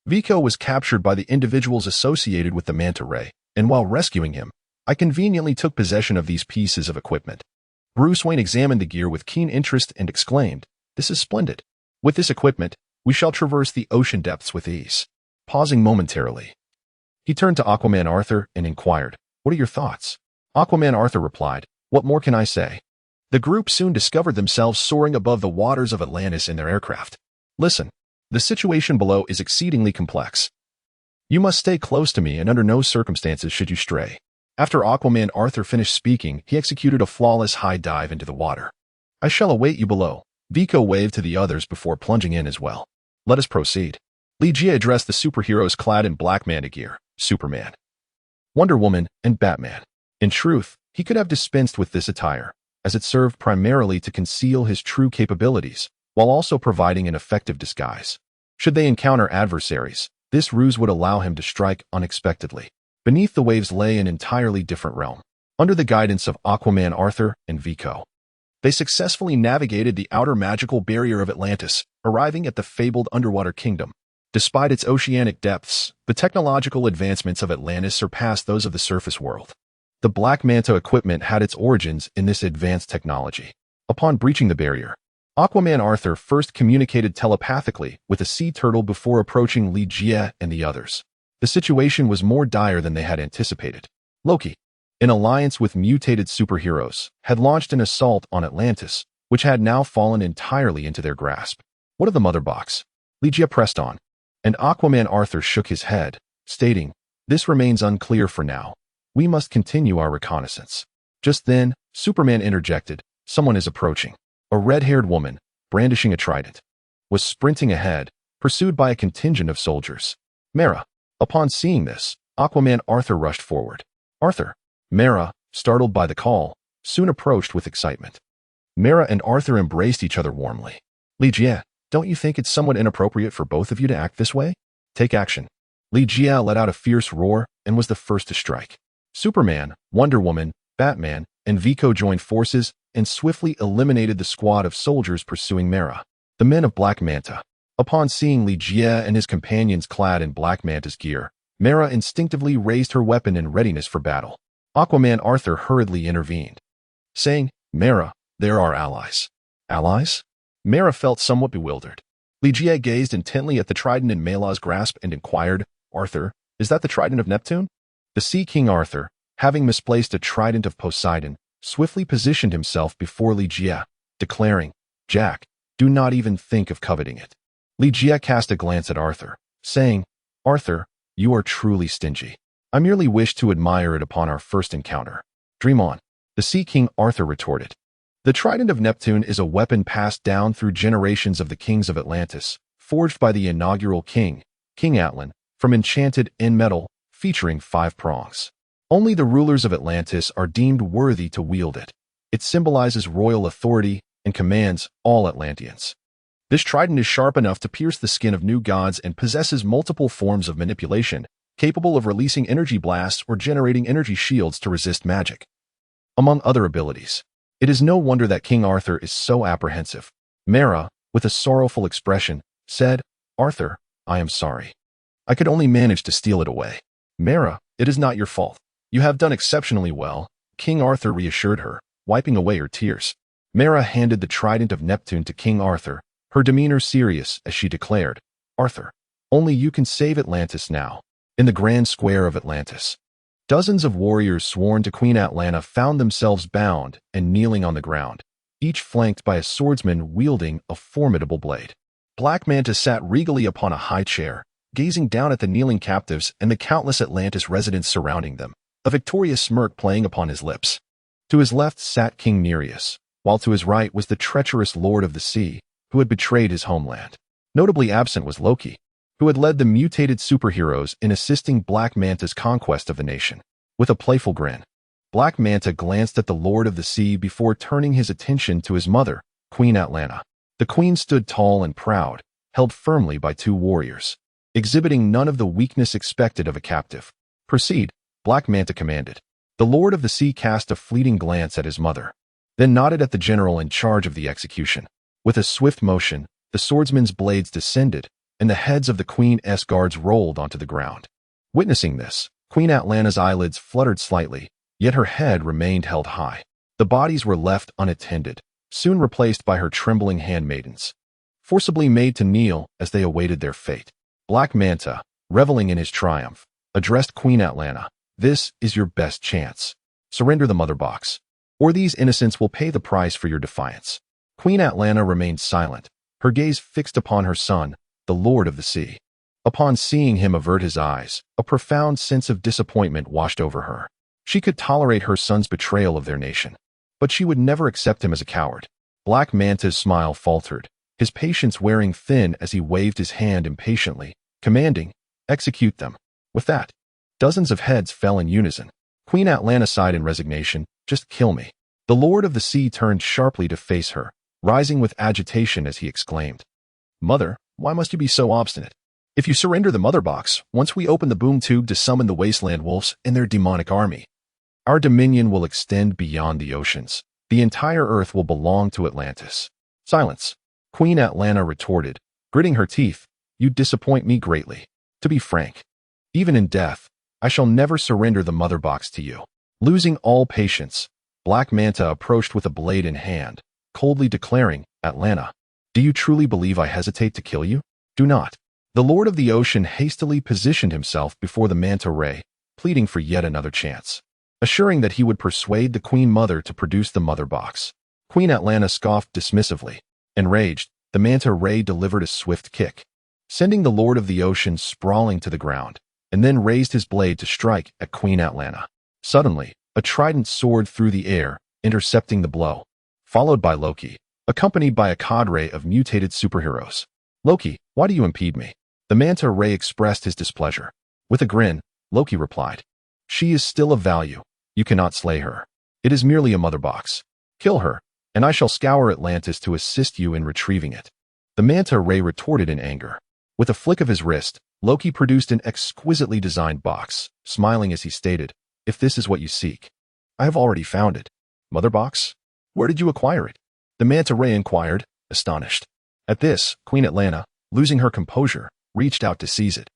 Vico was captured by the individuals associated with the Manta Ray, and while rescuing him, I conveniently took possession of these pieces of equipment. Bruce Wayne examined the gear with keen interest and exclaimed, this is splendid. With this equipment, we shall traverse the ocean depths with ease. Pausing momentarily, he turned to Aquaman Arthur and inquired, what are your thoughts? Aquaman Arthur replied, what more can I say? The group soon discovered themselves soaring above the waters of Atlantis in their aircraft. Listen, the situation below is exceedingly complex. You must stay close to me and under no circumstances should you stray. After Aquaman Arthur finished speaking, he executed a flawless high dive into the water. I shall await you below. Vico waved to the others before plunging in as well. Let us proceed. Li Jie addressed the superheroes clad in black manta gear, Superman, Wonder Woman, and Batman. In truth, he could have dispensed with this attire, as it served primarily to conceal his true capabilities, while also providing an effective disguise. Should they encounter adversaries, this ruse would allow him to strike unexpectedly. Beneath the waves lay an entirely different realm. Under the guidance of Aquaman Arthur and Vico, they successfully navigated the outer magical barrier of Atlantis, arriving at the fabled underwater kingdom. Despite its oceanic depths, the technological advancements of Atlantis surpassed those of the surface world. The Black Manta equipment had its origins in this advanced technology. Upon breaching the barrier, Aquaman Arthur first communicated telepathically with a sea turtle before approaching Li Jie and the others. The situation was more dire than they had anticipated. Loki, in alliance with mutated superheroes, had launched an assault on Atlantis, which had now fallen entirely into their grasp. What of the mother box? Li Jie pressed on, and Aquaman Arthur shook his head, stating, this remains unclear for now. We must continue our reconnaissance. Just then, Superman interjected, someone is approaching. A red-haired woman, brandishing a trident, was sprinting ahead, pursued by a contingent of soldiers. Mera. Upon seeing this, Aquaman Arthur rushed forward. Arthur. Mera, startled by the call, soon approached with excitement. Mera and Arthur embraced each other warmly. Li Jie, don't you think it's somewhat inappropriate for both of you to act this way? Take action. Li Jie let out a fierce roar and was the first to strike. Superman, Wonder Woman, Batman, and Vico joined forces and swiftly eliminated the squad of soldiers pursuing Mera, the men of Black Manta. Upon seeing Li Jie and his companions clad in Black Manta's gear, Mera instinctively raised her weapon in readiness for battle. Aquaman Arthur hurriedly intervened, saying, Mera, they're our allies. Allies? Mera felt somewhat bewildered. Ligia gazed intently at the trident in Mela's grasp and inquired, Arthur, is that the trident of Neptune? The Sea King Arthur, having misplaced a trident of Poseidon, swiftly positioned himself before Ligia, declaring, Jack, do not even think of coveting it. Ligia cast a glance at Arthur, saying, Arthur, you are truly stingy. I merely wish to admire it upon our first encounter. Dream on. The Sea King Arthur retorted. The trident of Neptune is a weapon passed down through generations of the kings of Atlantis, forged by the inaugural king, King Atlan, from enchanted in metal, featuring 5 prongs. Only the rulers of Atlantis are deemed worthy to wield it. It symbolizes royal authority and commands all Atlanteans. This trident is sharp enough to pierce the skin of new gods and possesses multiple forms of manipulation, capable of releasing energy blasts or generating energy shields to resist magic. Among other abilities, it is no wonder that King Arthur is so apprehensive. Mera, with a sorrowful expression, said, Arthur, I am sorry. I could only manage to steal it away. Mera, it is not your fault. You have done exceptionally well, King Arthur reassured her, wiping away her tears. Mera handed the trident of Neptune to King Arthur, her demeanor serious as she declared, Arthur, only you can save Atlantis now. In the grand square of Atlantis, dozens of warriors sworn to Queen Atlanna found themselves bound and kneeling on the ground, each flanked by a swordsman wielding a formidable blade. Black Manta sat regally upon a high chair, gazing down at the kneeling captives and the countless Atlantis residents surrounding them, a victorious smirk playing upon his lips. To his left sat King Nereus, while to his right was the treacherous Lord of the Sea, who had betrayed his homeland. Notably absent was Loki, who had led the mutated superheroes in assisting Black Manta's conquest of the nation. With a playful grin, Black Manta glanced at the Lord of the Sea before turning his attention to his mother, Queen Atlanna. The queen stood tall and proud, held firmly by 2 warriors, exhibiting none of the weakness expected of a captive. Proceed, Black Manta commanded. The Lord of the Sea cast a fleeting glance at his mother, then nodded at the general in charge of the execution. With a swift motion, the swordsman's blades descended, and the heads of the Queen's guards rolled onto the ground. Witnessing this, Queen Atlanna's eyelids fluttered slightly, yet her head remained held high. The bodies were left unattended, soon replaced by her trembling handmaidens, forcibly made to kneel as they awaited their fate. Black Manta, reveling in his triumph, addressed Queen Atlanna, This is your best chance. Surrender the mother box, or these innocents will pay the price for your defiance. Queen Atlanna remained silent, her gaze fixed upon her son, the Lord of the Sea. Upon seeing him avert his eyes, a profound sense of disappointment washed over her. She could tolerate her son's betrayal of their nation, but she would never accept him as a coward. Black Manta's smile faltered, his patience wearing thin as he waved his hand impatiently, commanding, execute them. With that, dozens of heads fell in unison. Queen Atlanna sighed in resignation, just kill me. The Lord of the Sea turned sharply to face her, rising with agitation as he exclaimed, Mother, why must you be so obstinate? If you surrender the mother box, once we open the boom tube to summon the Wasteland Wolves and their demonic army, our dominion will extend beyond the oceans. The entire earth will belong to Atlantis. Silence. Queen Atlanna retorted, gritting her teeth, you disappoint me greatly. To be frank, even in death, I shall never surrender the mother box to you. Losing all patience, Black Manta approached with a blade in hand, coldly declaring, Atlanna, do you truly believe I hesitate to kill you? Do not. The Lord of the Ocean hastily positioned himself before the manta ray, pleading for yet another chance, assuring that he would persuade the Queen Mother to produce the mother box. Queen Atlanna scoffed dismissively. Enraged, the manta ray delivered a swift kick, sending the Lord of the Ocean sprawling to the ground, and then raised his blade to strike at Queen Atlanna. Suddenly, a trident soared through the air, intercepting the blow, followed by Loki, accompanied by a cadre of mutated superheroes. Loki, why do you impede me? The manta ray expressed his displeasure. With a grin, Loki replied, she is still of value. You cannot slay her. It is merely a mother box. Kill her, and I shall scour Atlantis to assist you in retrieving it. The manta ray retorted in anger. With a flick of his wrist, Loki produced an exquisitely designed box, smiling as he stated, if this is what you seek, I have already found it. Mother box? Where did you acquire it? The manta ray inquired, astonished. At this, Queen Atlanna, losing her composure, reached out to seize it.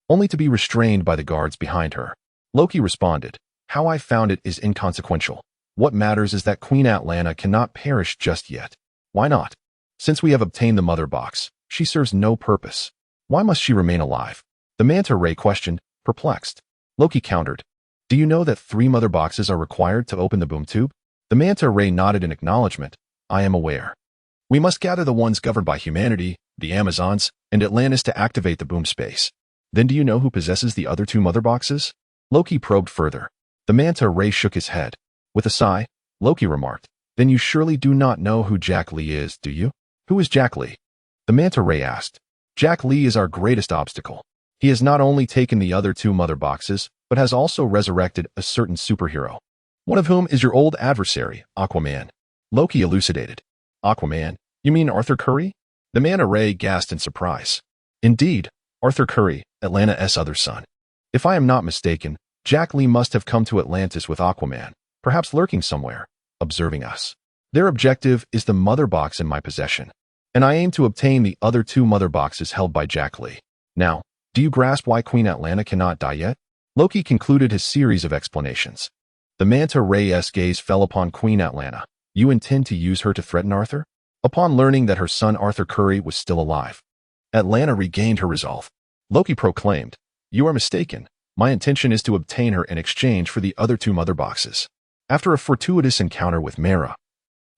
only to be restrained by the guards behind her. Loki responded, "How I found it is inconsequential. What matters is that Queen Atlanta cannot perish just yet." "Why not? Since we have obtained the mother box, she serves no purpose. Why must she remain alive?" The manta ray questioned, perplexed. Loki countered, "Do you know that 3 mother boxes are required to open the boom tube?" The manta ray nodded in acknowledgement. "I am aware. We must gather the ones governed by humanity, the Amazons, and Atlantis to activate the boom space. Then do you know who possesses the other 2 mother boxes?" Loki probed further. The manta ray shook his head. With a sigh, Loki remarked, "Then you surely do not know who Li is, do you?" "Who is Li?" the manta ray asked. "Li is our greatest obstacle. He has not only taken the other 2 mother boxes, but has also resurrected a certain superhero. One of whom is your old adversary, Aquaman." Loki elucidated. "Aquaman? You mean Arthur Curry?" The manta ray gasped in surprise. "Indeed, Arthur Curry, Atlanta's other son. If I am not mistaken, Li must have come to Atlantis with Aquaman, perhaps lurking somewhere, observing us. Their objective is the mother box in my possession, and I aim to obtain the other 2 mother boxes held by Li. Now, do you grasp why Queen Atlanta cannot die yet?" Loki concluded his series of explanations. The manta ray's gaze fell upon Queen Atlanta. "You intend to use her to threaten Arthur?" Upon learning that her son Arthur Curry was still alive, Atlanta regained her resolve. Loki proclaimed, "You are mistaken. My intention is to obtain her in exchange for the other 2 mother boxes." After a fortuitous encounter with Manor,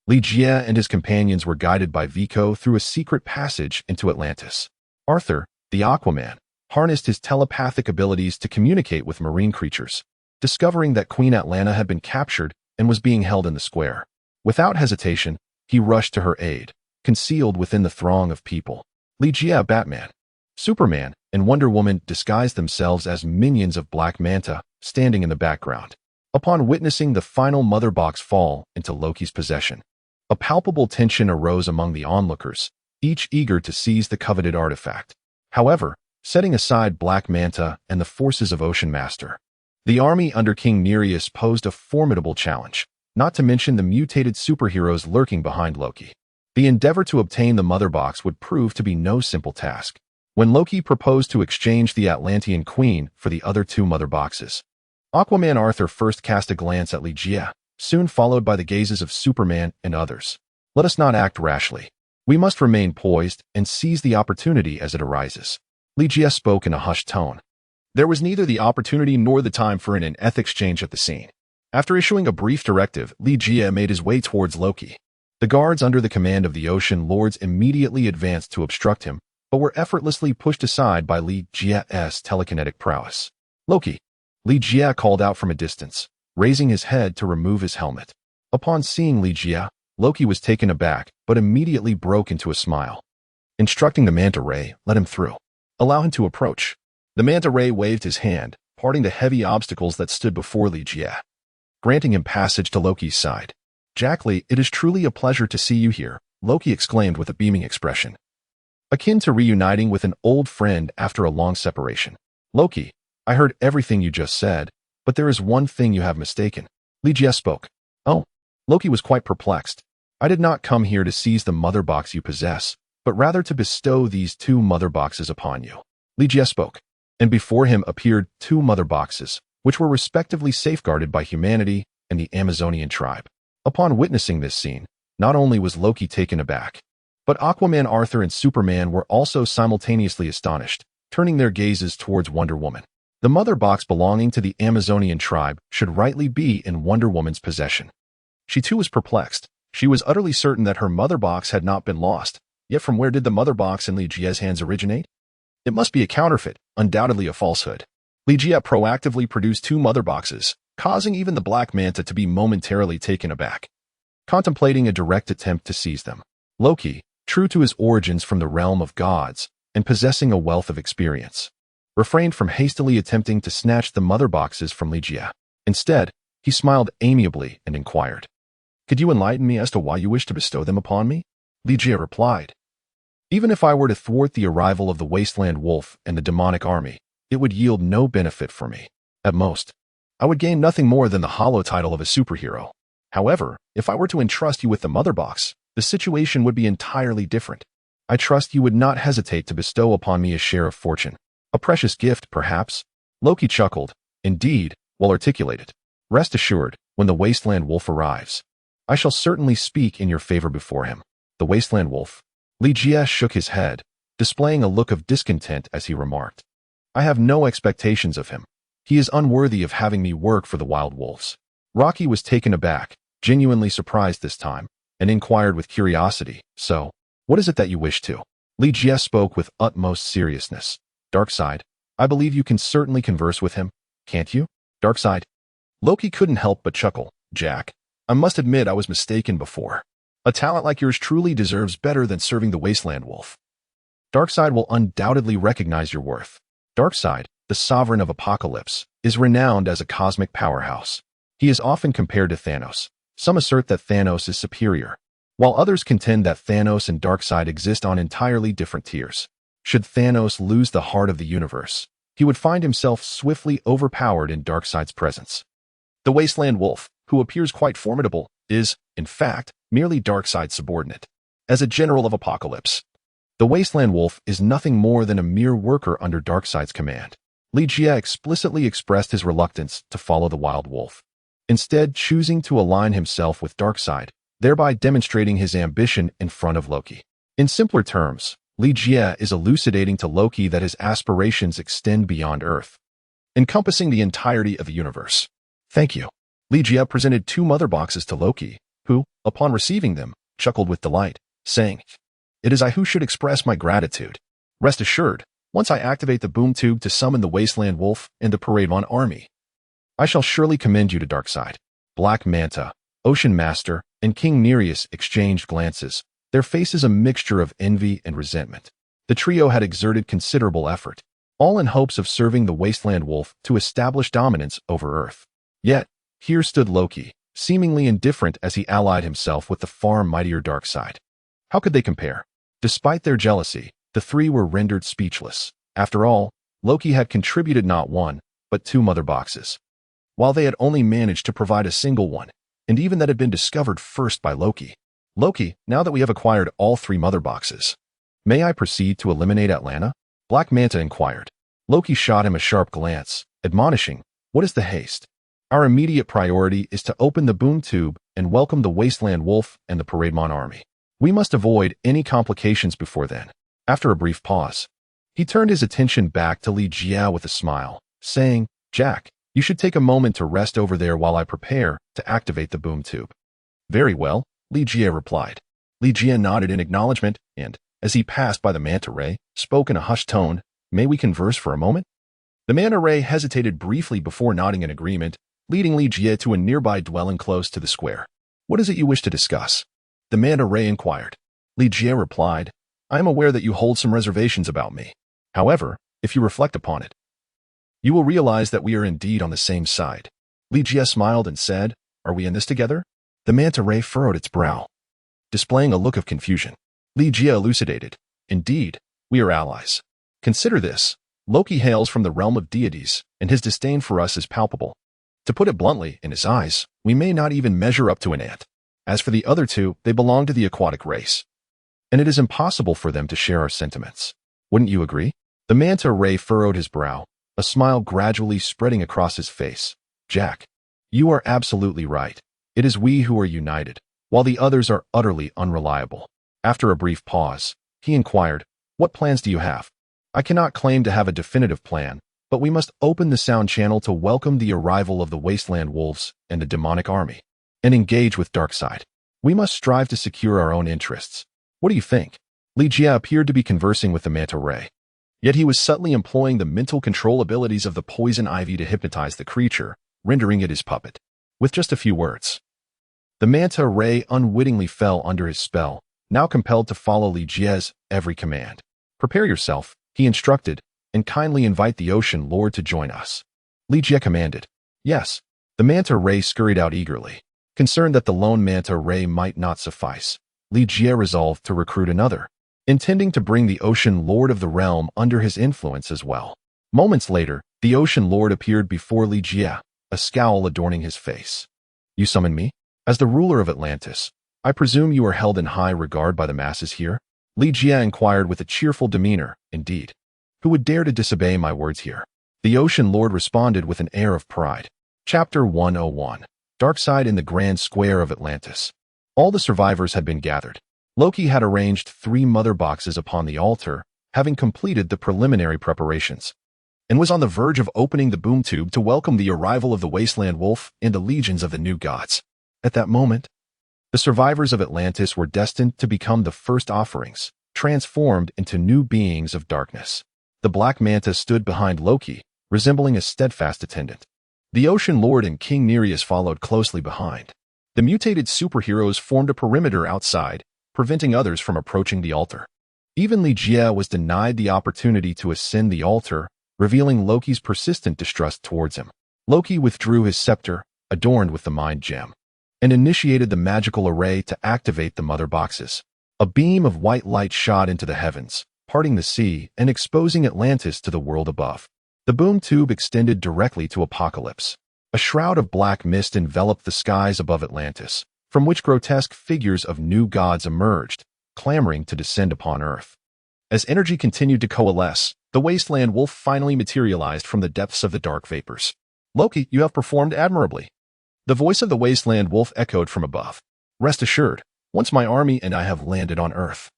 Li and his companions were guided by Vico through a secret passage into Atlantis. Arthur, the Aquaman, harnessed his telepathic abilities to communicate with marine creatures, discovering that Queen Atlanta had been captured and was being held in the square. Without hesitation, he rushed to her aid, concealed within the throng of people. Batman, Superman, and Wonder Woman disguised themselves as minions of Black Manta, standing in the background. Upon witnessing the final mother box fall into Loki's possession, a palpable tension arose among the onlookers, each eager to seize the coveted artifact. However, setting aside Black Manta and the forces of Ocean Master, the army under King Nereus posed a formidable challenge, not to mention the mutated superheroes lurking behind Loki. The endeavor to obtain the mother box would prove to be no simple task. When Loki proposed to exchange the Atlantean Queen for the other 2 mother boxes, Aquaman Arthur first cast a glance at Ligia, soon followed by the gazes of Superman and others. "Let us not act rashly. We must remain poised and seize the opportunity as it arises." Ligia spoke in a hushed tone. There was neither the opportunity nor the time for an in-eth exchange at the scene. After issuing a brief directive, Ligia made his way towards Loki. The guards under the command of the Ocean Lords immediately advanced to obstruct him, but were effortlessly pushed aside by Ligia's telekinetic prowess. "Loki!" Ligia called out from a distance, raising his head to remove his helmet. Upon seeing Ligia, Loki was taken aback, but immediately broke into a smile. Instructing the manta ray, "Let him through. Allow him to approach." The manta ray waved his hand, parting the heavy obstacles that stood before Ligia, granting him passage to Loki's side. "Li, it is truly a pleasure to see you here," Loki exclaimed with a beaming expression, akin to reuniting with an old friend after a long separation. "Loki, I heard everything you just said, but there is one thing you have mistaken." Ligia spoke. "Oh." Loki was quite perplexed. "I did not come here to seize the mother box you possess, but rather to bestow these 2 mother boxes upon you." Ligia spoke, and before him appeared 2 mother boxes, which were respectively safeguarded by humanity and the Amazonian tribe. Upon witnessing this scene, not only was Loki taken aback, but Aquaman Arthur and Superman were also simultaneously astonished, turning their gazes towards Wonder Woman. The mother box belonging to the Amazonian tribe should rightly be in Wonder Woman's possession. She too was perplexed. She was utterly certain that her mother box had not been lost, yet from where did the mother box in Ligia's hands originate? It must be a counterfeit, undoubtedly a falsehood. Ligia proactively produced 2 mother boxes, causing even the Black Manta to be momentarily taken aback, contemplating a direct attempt to seize them. Loki, true to his origins from the realm of gods and possessing a wealth of experience, refrained from hastily attempting to snatch the mother boxes from Ligia. Instead, he smiled amiably and inquired, "Could you enlighten me as to why you wish to bestow them upon me?" Ligia replied, "Even if I were to thwart the arrival of the Wasteland Wolf and the demonic army, it would yield no benefit for me. At most, I would gain nothing more than the hollow title of a superhero. However, if I were to entrust you with the mother box, the situation would be entirely different. I trust you would not hesitate to bestow upon me a share of fortune." A precious gift, perhaps? Loki chuckled. Indeed, well articulated. Rest assured, when the Wasteland Wolf arrives, I shall certainly speak in your favor before him. The Wasteland Wolf? Li shook his head, displaying a look of discontent as he remarked. I have no expectations of him. He is unworthy of having me work for the Wild Wolves. Rocky was taken aback, genuinely surprised this time, and inquired with curiosity, so, what is it that you wish to? Li spoke with utmost seriousness. Darkseid, I believe you can certainly converse with him, can't you? Darkseid? Loki couldn't help but chuckle. Jack, I must admit I was mistaken before. A talent like yours truly deserves better than serving the Wasteland Wolf. Darkseid will undoubtedly recognize your worth. Darkseid, the sovereign of Apocalypse, is renowned as a cosmic powerhouse. He is often compared to Thanos. Some assert that Thanos is superior, while others contend that Thanos and Darkseid exist on entirely different tiers. Should Thanos lose the heart of the universe, he would find himself swiftly overpowered in Darkseid's presence. The Wasteland Wolf, who appears quite formidable, is, in fact, merely Darkseid's subordinate. As a general of Apocalypse, the Wasteland Wolf is nothing more than a mere worker under Darkseid's command. Li explicitly expressed his reluctance to follow the Wild Wolf, instead choosing to align himself with Darkseid, thereby demonstrating his ambition in front of Loki. In simpler terms, Li is elucidating to Loki that his aspirations extend beyond Earth, encompassing the entirety of the universe. Thank you. Li presented 2 mother boxes to Loki, who, upon receiving them, chuckled with delight, saying, It is I who should express my gratitude. Rest assured, once I activate the boom tube to summon the Wasteland Wolf and the Parademon army, I shall surely commend you to Darkseid. Black Manta, Ocean Master, and King Nereus exchanged glances, their faces a mixture of envy and resentment. The trio had exerted considerable effort, all in hopes of serving the Wasteland Wolf to establish dominance over Earth. Yet, here stood Loki, seemingly indifferent as he allied himself with the far mightier Darkseid. How could they compare? Despite their jealousy, the 3 were rendered speechless. After all, Loki had contributed not 1, but 2 mother boxes, while they had only managed to provide a single one, and even that had been discovered first by Loki. Loki, now that we have acquired all 3 mother boxes, may I proceed to eliminate Atlanta? Black Manta inquired. Loki shot him a sharp glance, admonishing, What is the haste? Our immediate priority is to open the boom tube and welcome the Wasteland Wolf and the Parademon army. We must avoid any complications before then. After a brief pause, he turned his attention back to Li with a smile, saying, Jack, you should take a moment to rest over there while I prepare to activate the boom tube. Very well, Li replied. Li nodded in acknowledgement and, as he passed by the manta ray, spoke in a hushed tone, May we converse for a moment? The manta ray hesitated briefly before nodding in agreement, leading Li to a nearby dwelling close to the square. What is it you wish to discuss? The manta ray inquired. Li replied, I am aware that you hold some reservations about me. However, if you reflect upon it, you will realize that we are indeed on the same side. Li smiled and said, Are we in this together? The manta ray furrowed its brow, displaying a look of confusion. Li elucidated, Indeed, we are allies. Consider this. Loki hails from the realm of deities, and his disdain for us is palpable. To put it bluntly, in his eyes, we may not even measure up to an ant. As for the other 2, they belong to the aquatic race, and it is impossible for them to share our sentiments. Wouldn't you agree? The manta ray furrowed his brow, a smile gradually spreading across his face. Jack, you are absolutely right. It is we who are united, while the others are utterly unreliable. After a brief pause, he inquired, What plans do you have? I cannot claim to have a definitive plan, but we must open the sound channel to welcome the arrival of the Wasteland Wolves and the demonic army, and engage with Darkseid. We must strive to secure our own interests. What do you think? Li appeared to be conversing with the manta ray, yet he was subtly employing the mental control abilities of the poison ivy to hypnotize the creature, rendering it his puppet. With just a few words, the manta ray unwittingly fell under his spell, now compelled to follow Li every command. Prepare yourself, he instructed, and kindly invite the Ocean Lord to join us. Li commanded. Yes. The manta ray scurried out eagerly. Concerned that the lone manta ray might not suffice, Li resolved to recruit another, intending to bring the Ocean Lord of the realm under his influence as well. Moments later, the Ocean Lord appeared before Li a scowl adorning his face. You summon me? As the ruler of Atlantis, I presume you are held in high regard by the masses here? Li inquired with a cheerful demeanor. Indeed. Who would dare to disobey my words here? The Ocean Lord responded with an air of pride. Chapter 101. Darkseid in the Grand Square of Atlantis. All the survivors had been gathered. Loki had arranged 3 mother boxes upon the altar, having completed the preliminary preparations, and was on the verge of opening the boom tube to welcome the arrival of the Wasteland Wolf and the legions of the new gods. At that moment, the survivors of Atlantis were destined to become the first offerings, transformed into new beings of darkness. The Black Manta stood behind Loki, resembling a steadfast attendant. The Ocean Lord and King Nereus followed closely behind. The mutated superheroes formed a perimeter outside, preventing others from approaching the altar. Even Ligeia was denied the opportunity to ascend the altar, revealing Loki's persistent distrust towards him. Loki withdrew his scepter, adorned with the Mind Gem, and initiated the magical array to activate the mother boxes. A beam of white light shot into the heavens, parting the sea and exposing Atlantis to the world above. The boom tube extended directly to Apocalypse. A shroud of black mist enveloped the skies above Atlantis, from which grotesque figures of new gods emerged, clamoring to descend upon Earth. As energy continued to coalesce, the Wasteland Wolf finally materialized from the depths of the dark vapors. Loki, you have performed admirably. The voice of the Wasteland Wolf echoed from above. Rest assured, once my army and I have landed on Earth,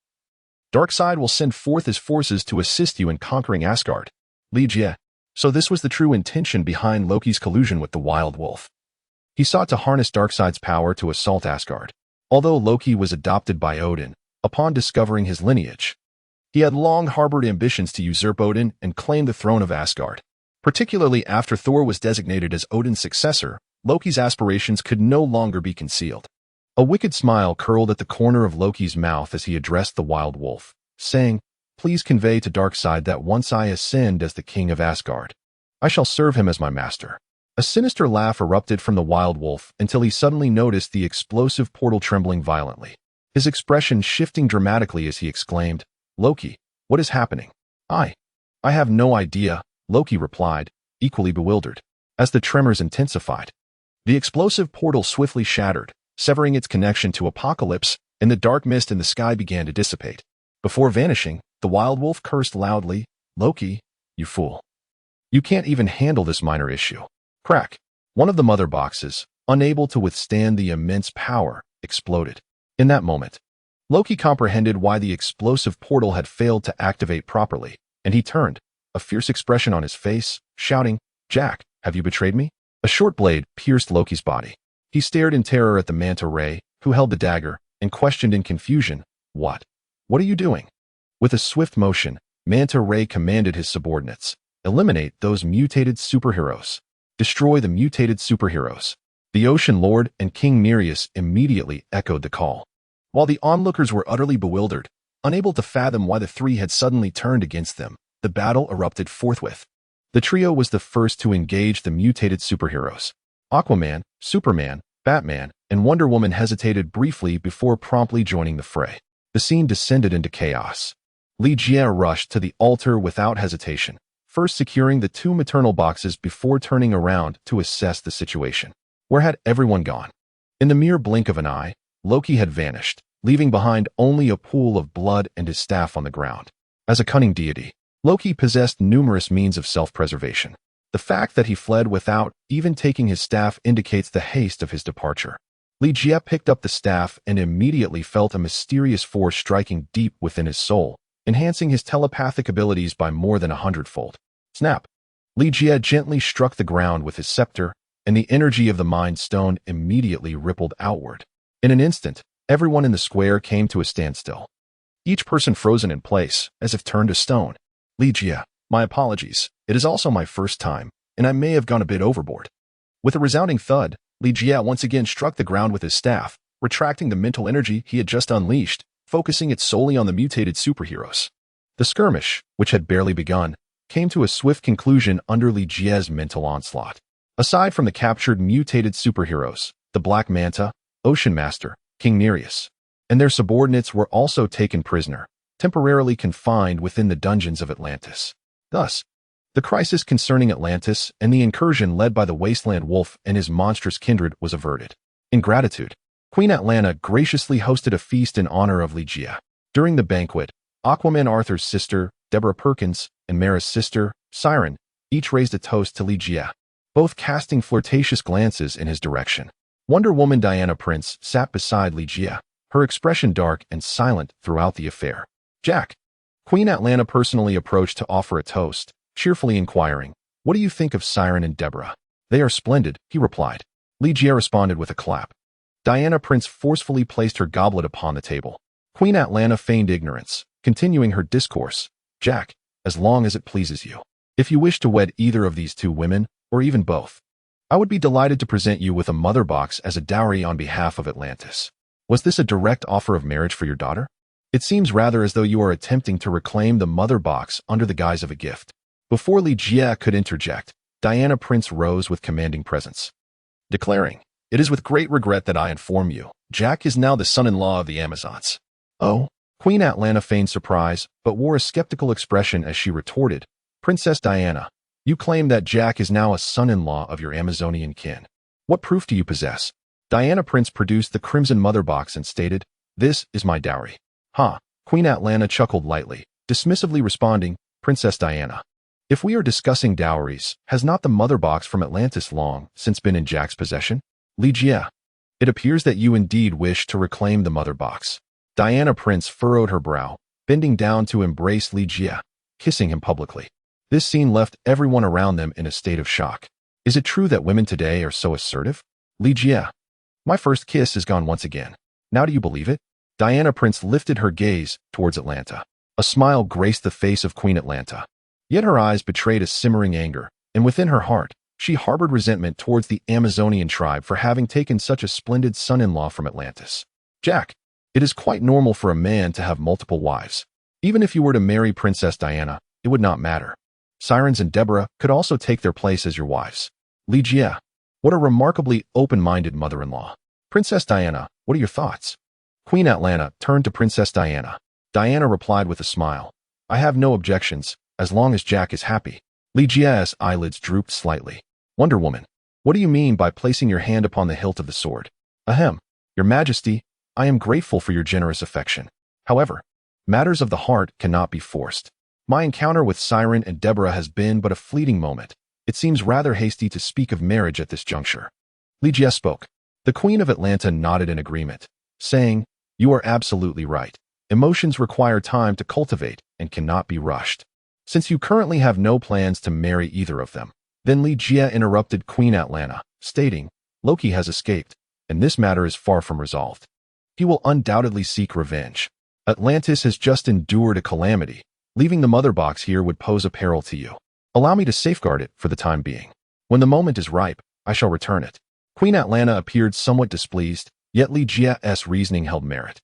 Darkseid will send forth his forces to assist you in conquering Asgard. Ligeia. So this was the true intention behind Loki's collusion with the Wild Wolf. He sought to harness Darkseid's power to assault Asgard. Although Loki was adopted by Odin, upon discovering his lineage, he had long harbored ambitions to usurp Odin and claim the throne of Asgard. Particularly after Thor was designated as Odin's successor, Loki's aspirations could no longer be concealed. A wicked smile curled at the corner of Loki's mouth as he addressed the Wild Wolf, saying, Please convey to Darkseid that once I ascend as the king of Asgard, I shall serve him as my master. A sinister laugh erupted from the Wild Wolf until he suddenly noticed the explosive portal trembling violently. His expression shifting dramatically as he exclaimed, Loki, what is happening? I have no idea, Loki replied, equally bewildered. As the tremors intensified, the explosive portal swiftly shattered, severing its connection to Apocalypse, and the dark mist in the sky began to dissipate. Before vanishing, the Wild Wolf cursed loudly, Loki, you fool. You can't even handle this minor issue. Crack. One of the mother boxes, unable to withstand the immense power, exploded. In that moment, Loki comprehended why the explosive portal had failed to activate properly, and he turned, a fierce expression on his face, shouting, Jack, have you betrayed me? A short blade pierced Loki's body. He stared in terror at the Manta Ray, who held the dagger, and questioned in confusion, What are you doing? With a swift motion, Manta Ray commanded his subordinates, eliminate those mutated superheroes. Destroy the mutated superheroes. The Ocean Lord and King Nereus immediately echoed the call. While the onlookers were utterly bewildered, unable to fathom why the 3 had suddenly turned against them, the battle erupted forthwith. The trio was the first to engage the mutated superheroes. Aquaman, Superman, Batman, and Wonder Woman hesitated briefly before promptly joining the fray. The scene descended into chaos. Ligeia rushed to the altar without hesitation, first securing the 2 maternal boxes before turning around to assess the situation. Where had everyone gone? In the mere blink of an eye, Loki had vanished, leaving behind only a pool of blood and his staff on the ground. As a cunning deity, Loki possessed numerous means of self-preservation. The fact that he fled without even taking his staff indicates the haste of his departure. Ligeia picked up the staff and immediately felt a mysterious force striking deep within his soul, enhancing his telepathic abilities by more than 100-fold. Snap! Ligeia gently struck the ground with his scepter, and the energy of the Mind Stone immediately rippled outward. In an instant, everyone in the square came to a standstill, each person frozen in place, as if turned to stone. Ligeia, my apologies. It is also my first time, and I may have gone a bit overboard. With a resounding thud, Ligeia once again struck the ground with his staff, retracting the mental energy he had just unleashed, focusing it solely on the mutated superheroes. The skirmish, which had barely begun, came to a swift conclusion under Ligeia's mental onslaught. Aside from the captured mutated superheroes, the Black Manta, Ocean Master, King Nereus, and their subordinates were also taken prisoner, temporarily confined within the dungeons of Atlantis. Thus, the crisis concerning Atlantis and the incursion led by the Wasteland Wolf and his monstrous kindred was averted. In gratitude, Queen Atlanta graciously hosted a feast in honor of Ligeia. During the banquet, Aquaman Arthur's sister, Deborah Perkins, and Mara's sister, Siren, each raised a toast to Li Jie, both casting flirtatious glances in his direction. Wonder Woman Diana Prince sat beside Li Jie, her expression dark and silent throughout the affair. Jack. Queen Atlanta personally approached to offer a toast, cheerfully inquiring, "What do you think of Siren and Deborah?" "They are splendid," he replied. Li Jie responded with a clap. Diana Prince forcefully placed her goblet upon the table. Queen Atlanta feigned ignorance, continuing her discourse. "Jack, as long as it pleases you. If you wish to wed either of these two women, or even both, I would be delighted to present you with a mother box as a dowry on behalf of Atlantis." Was this a direct offer of marriage for your daughter? It seems rather as though you are attempting to reclaim the mother box under the guise of a gift. Before Li Jie could interject, Diana Prince rose with commanding presence, declaring, "It is with great regret that I inform you, Jack is now the son-in-law of the Amazons." "Oh?" Queen Atlanta feigned surprise, but wore a skeptical expression as she retorted, "Princess Diana, you claim that Jack is now a son-in-law of your Amazonian kin. What proof do you possess?" Diana Prince produced the crimson mother box and stated, "This is my dowry." "Huh." Queen Atlanta chuckled lightly, dismissively responding, "Princess Diana, if we are discussing dowries, has not the mother box from Atlantis long since been in Jack's possession?" "Li Jie, it appears that you indeed wish to reclaim the mother box." Diana Prince furrowed her brow, bending down to embrace Li Jie, kissing him publicly. This scene left everyone around them in a state of shock. Is it true that women today are so assertive? "Li Jie, my first kiss is gone once again. Now do you believe it?" Diana Prince lifted her gaze towards Atlanta. A smile graced the face of Queen Atlanta. Yet her eyes betrayed a simmering anger, and within her heart, she harbored resentment towards the Amazonian tribe for having taken such a splendid son-in-law from Atlantis. "Jack, it is quite normal for a man to have multiple wives. Even if you were to marry Princess Diana, it would not matter. Sirens and Deborah could also take their place as your wives." "Li Jie, what a remarkably open-minded mother-in-law. Princess Diana, what are your thoughts?" Queen Atlanta turned to Princess Diana. Diana replied with a smile, "I have no objections, as long as Jack is happy." Li Jie's eyelids drooped slightly. "Wonder Woman, what do you mean by placing your hand upon the hilt of the sword?" "Ahem, Your Majesty, I am grateful for your generous affection. However, matters of the heart cannot be forced. My encounter with Siren and Deborah has been but a fleeting moment. It seems rather hasty to speak of marriage at this juncture." Li Jie spoke. The Queen of Atlanta nodded in agreement, saying, "You are absolutely right. Emotions require time to cultivate and cannot be rushed. Since you currently have no plans to marry either of them." Then Li Jie interrupted Queen Atlanta, stating, "Loki has escaped, and this matter is far from resolved. He will undoubtedly seek revenge. Atlantis has just endured a calamity. Leaving the mother box here would pose a peril to you. Allow me to safeguard it for the time being. When the moment is ripe, I shall return it." Queen Atlanta appeared somewhat displeased, yet Li Jie's reasoning held merit.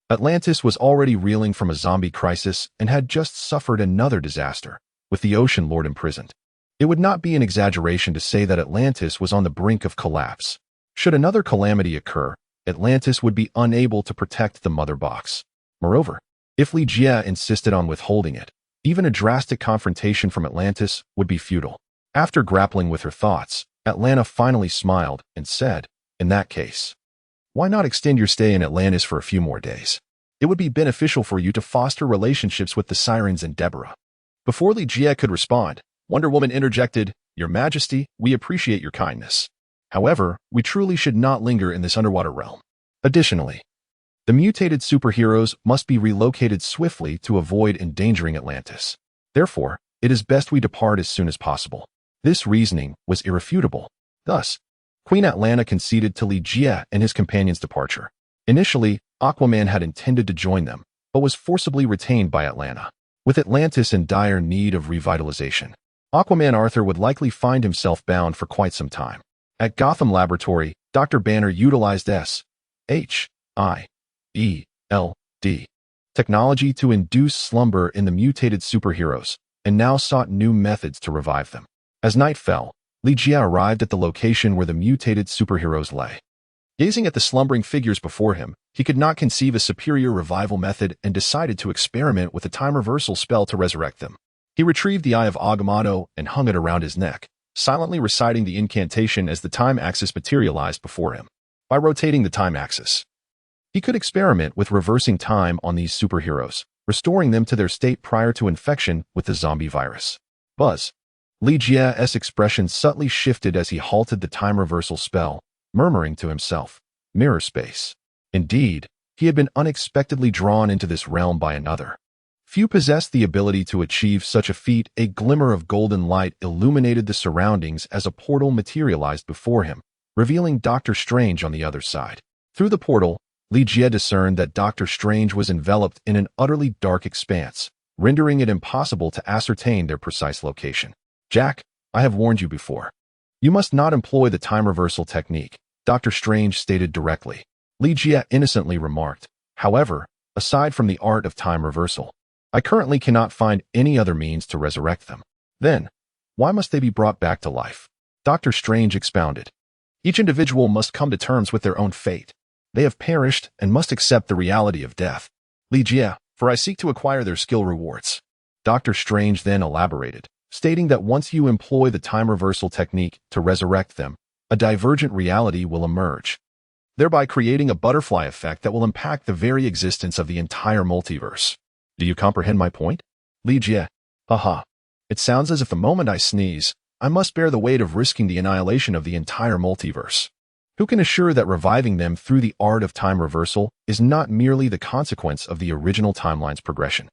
Atlantis was already reeling from a zombie crisis and had just suffered another disaster, with the Ocean Lord imprisoned. It would not be an exaggeration to say that Atlantis was on the brink of collapse. Should another calamity occur, Atlantis would be unable to protect the mother box. Moreover, if Li Jie insisted on withholding it, even a drastic confrontation from Atlantis would be futile. After grappling with her thoughts, Atlanta finally smiled and said, "In that case, why not extend your stay in Atlantis for a few more days? It would be beneficial for you to foster relationships with the Sirens and Deborah." Before Li Jie could respond, Wonder Woman interjected, "Your Majesty, we appreciate your kindness. However, we truly should not linger in this underwater realm. Additionally, the mutated superheroes must be relocated swiftly to avoid endangering Atlantis. Therefore, it is best we depart as soon as possible." This reasoning was irrefutable. Thus, Queen Atlanta conceded to Li Jie and his companion's departure. Initially, Aquaman had intended to join them, but was forcibly retained by Atlanta. With Atlantis in dire need of revitalization, Aquaman Arthur would likely find himself bound for quite some time. At Gotham Laboratory, Dr. Banner utilized S.H.I.E.L.D. technology to induce slumber in the mutated superheroes, and now sought new methods to revive them. As night fell, Li Jie arrived at the location where the mutated superheroes lay. Gazing at the slumbering figures before him, he could not conceive a superior revival method and decided to experiment with a time reversal spell to resurrect them. He retrieved the Eye of Agamotto and hung it around his neck, silently reciting the incantation as the time axis materialized before him. By rotating the time axis, he could experiment with reversing time on these superheroes, restoring them to their state prior to infection with the zombie virus. Buzz. Li Jie's expression subtly shifted as he halted the time reversal spell, murmuring to himself, "Mirror space." Indeed, he had been unexpectedly drawn into this realm by another. Few possessed the ability to achieve such a feat. A glimmer of golden light illuminated the surroundings as a portal materialized before him, revealing Doctor Strange on the other side. Through the portal, Li Jie discerned that Doctor Strange was enveloped in an utterly dark expanse, rendering it impossible to ascertain their precise location. "Jack, I have warned you before. You must not employ the time reversal technique," Doctor Strange stated directly. Li Jie innocently remarked, "However, aside from the art of time reversal, I currently cannot find any other means to resurrect them." "Then, why must they be brought back to life?" Doctor Strange expounded. "Each individual must come to terms with their own fate. They have perished and must accept the reality of death. Li Jie, for I seek to acquire their skill rewards." Doctor Strange then elaborated, stating that once you employ the time reversal technique to resurrect them, a divergent reality will emerge, thereby creating a butterfly effect that will impact the very existence of the entire multiverse. Do you comprehend my point? Li Jie, haha. It sounds as if the moment I sneeze, I must bear the weight of risking the annihilation of the entire multiverse. Who can assure that reviving them through the art of time reversal is not merely the consequence of the original timeline's progression?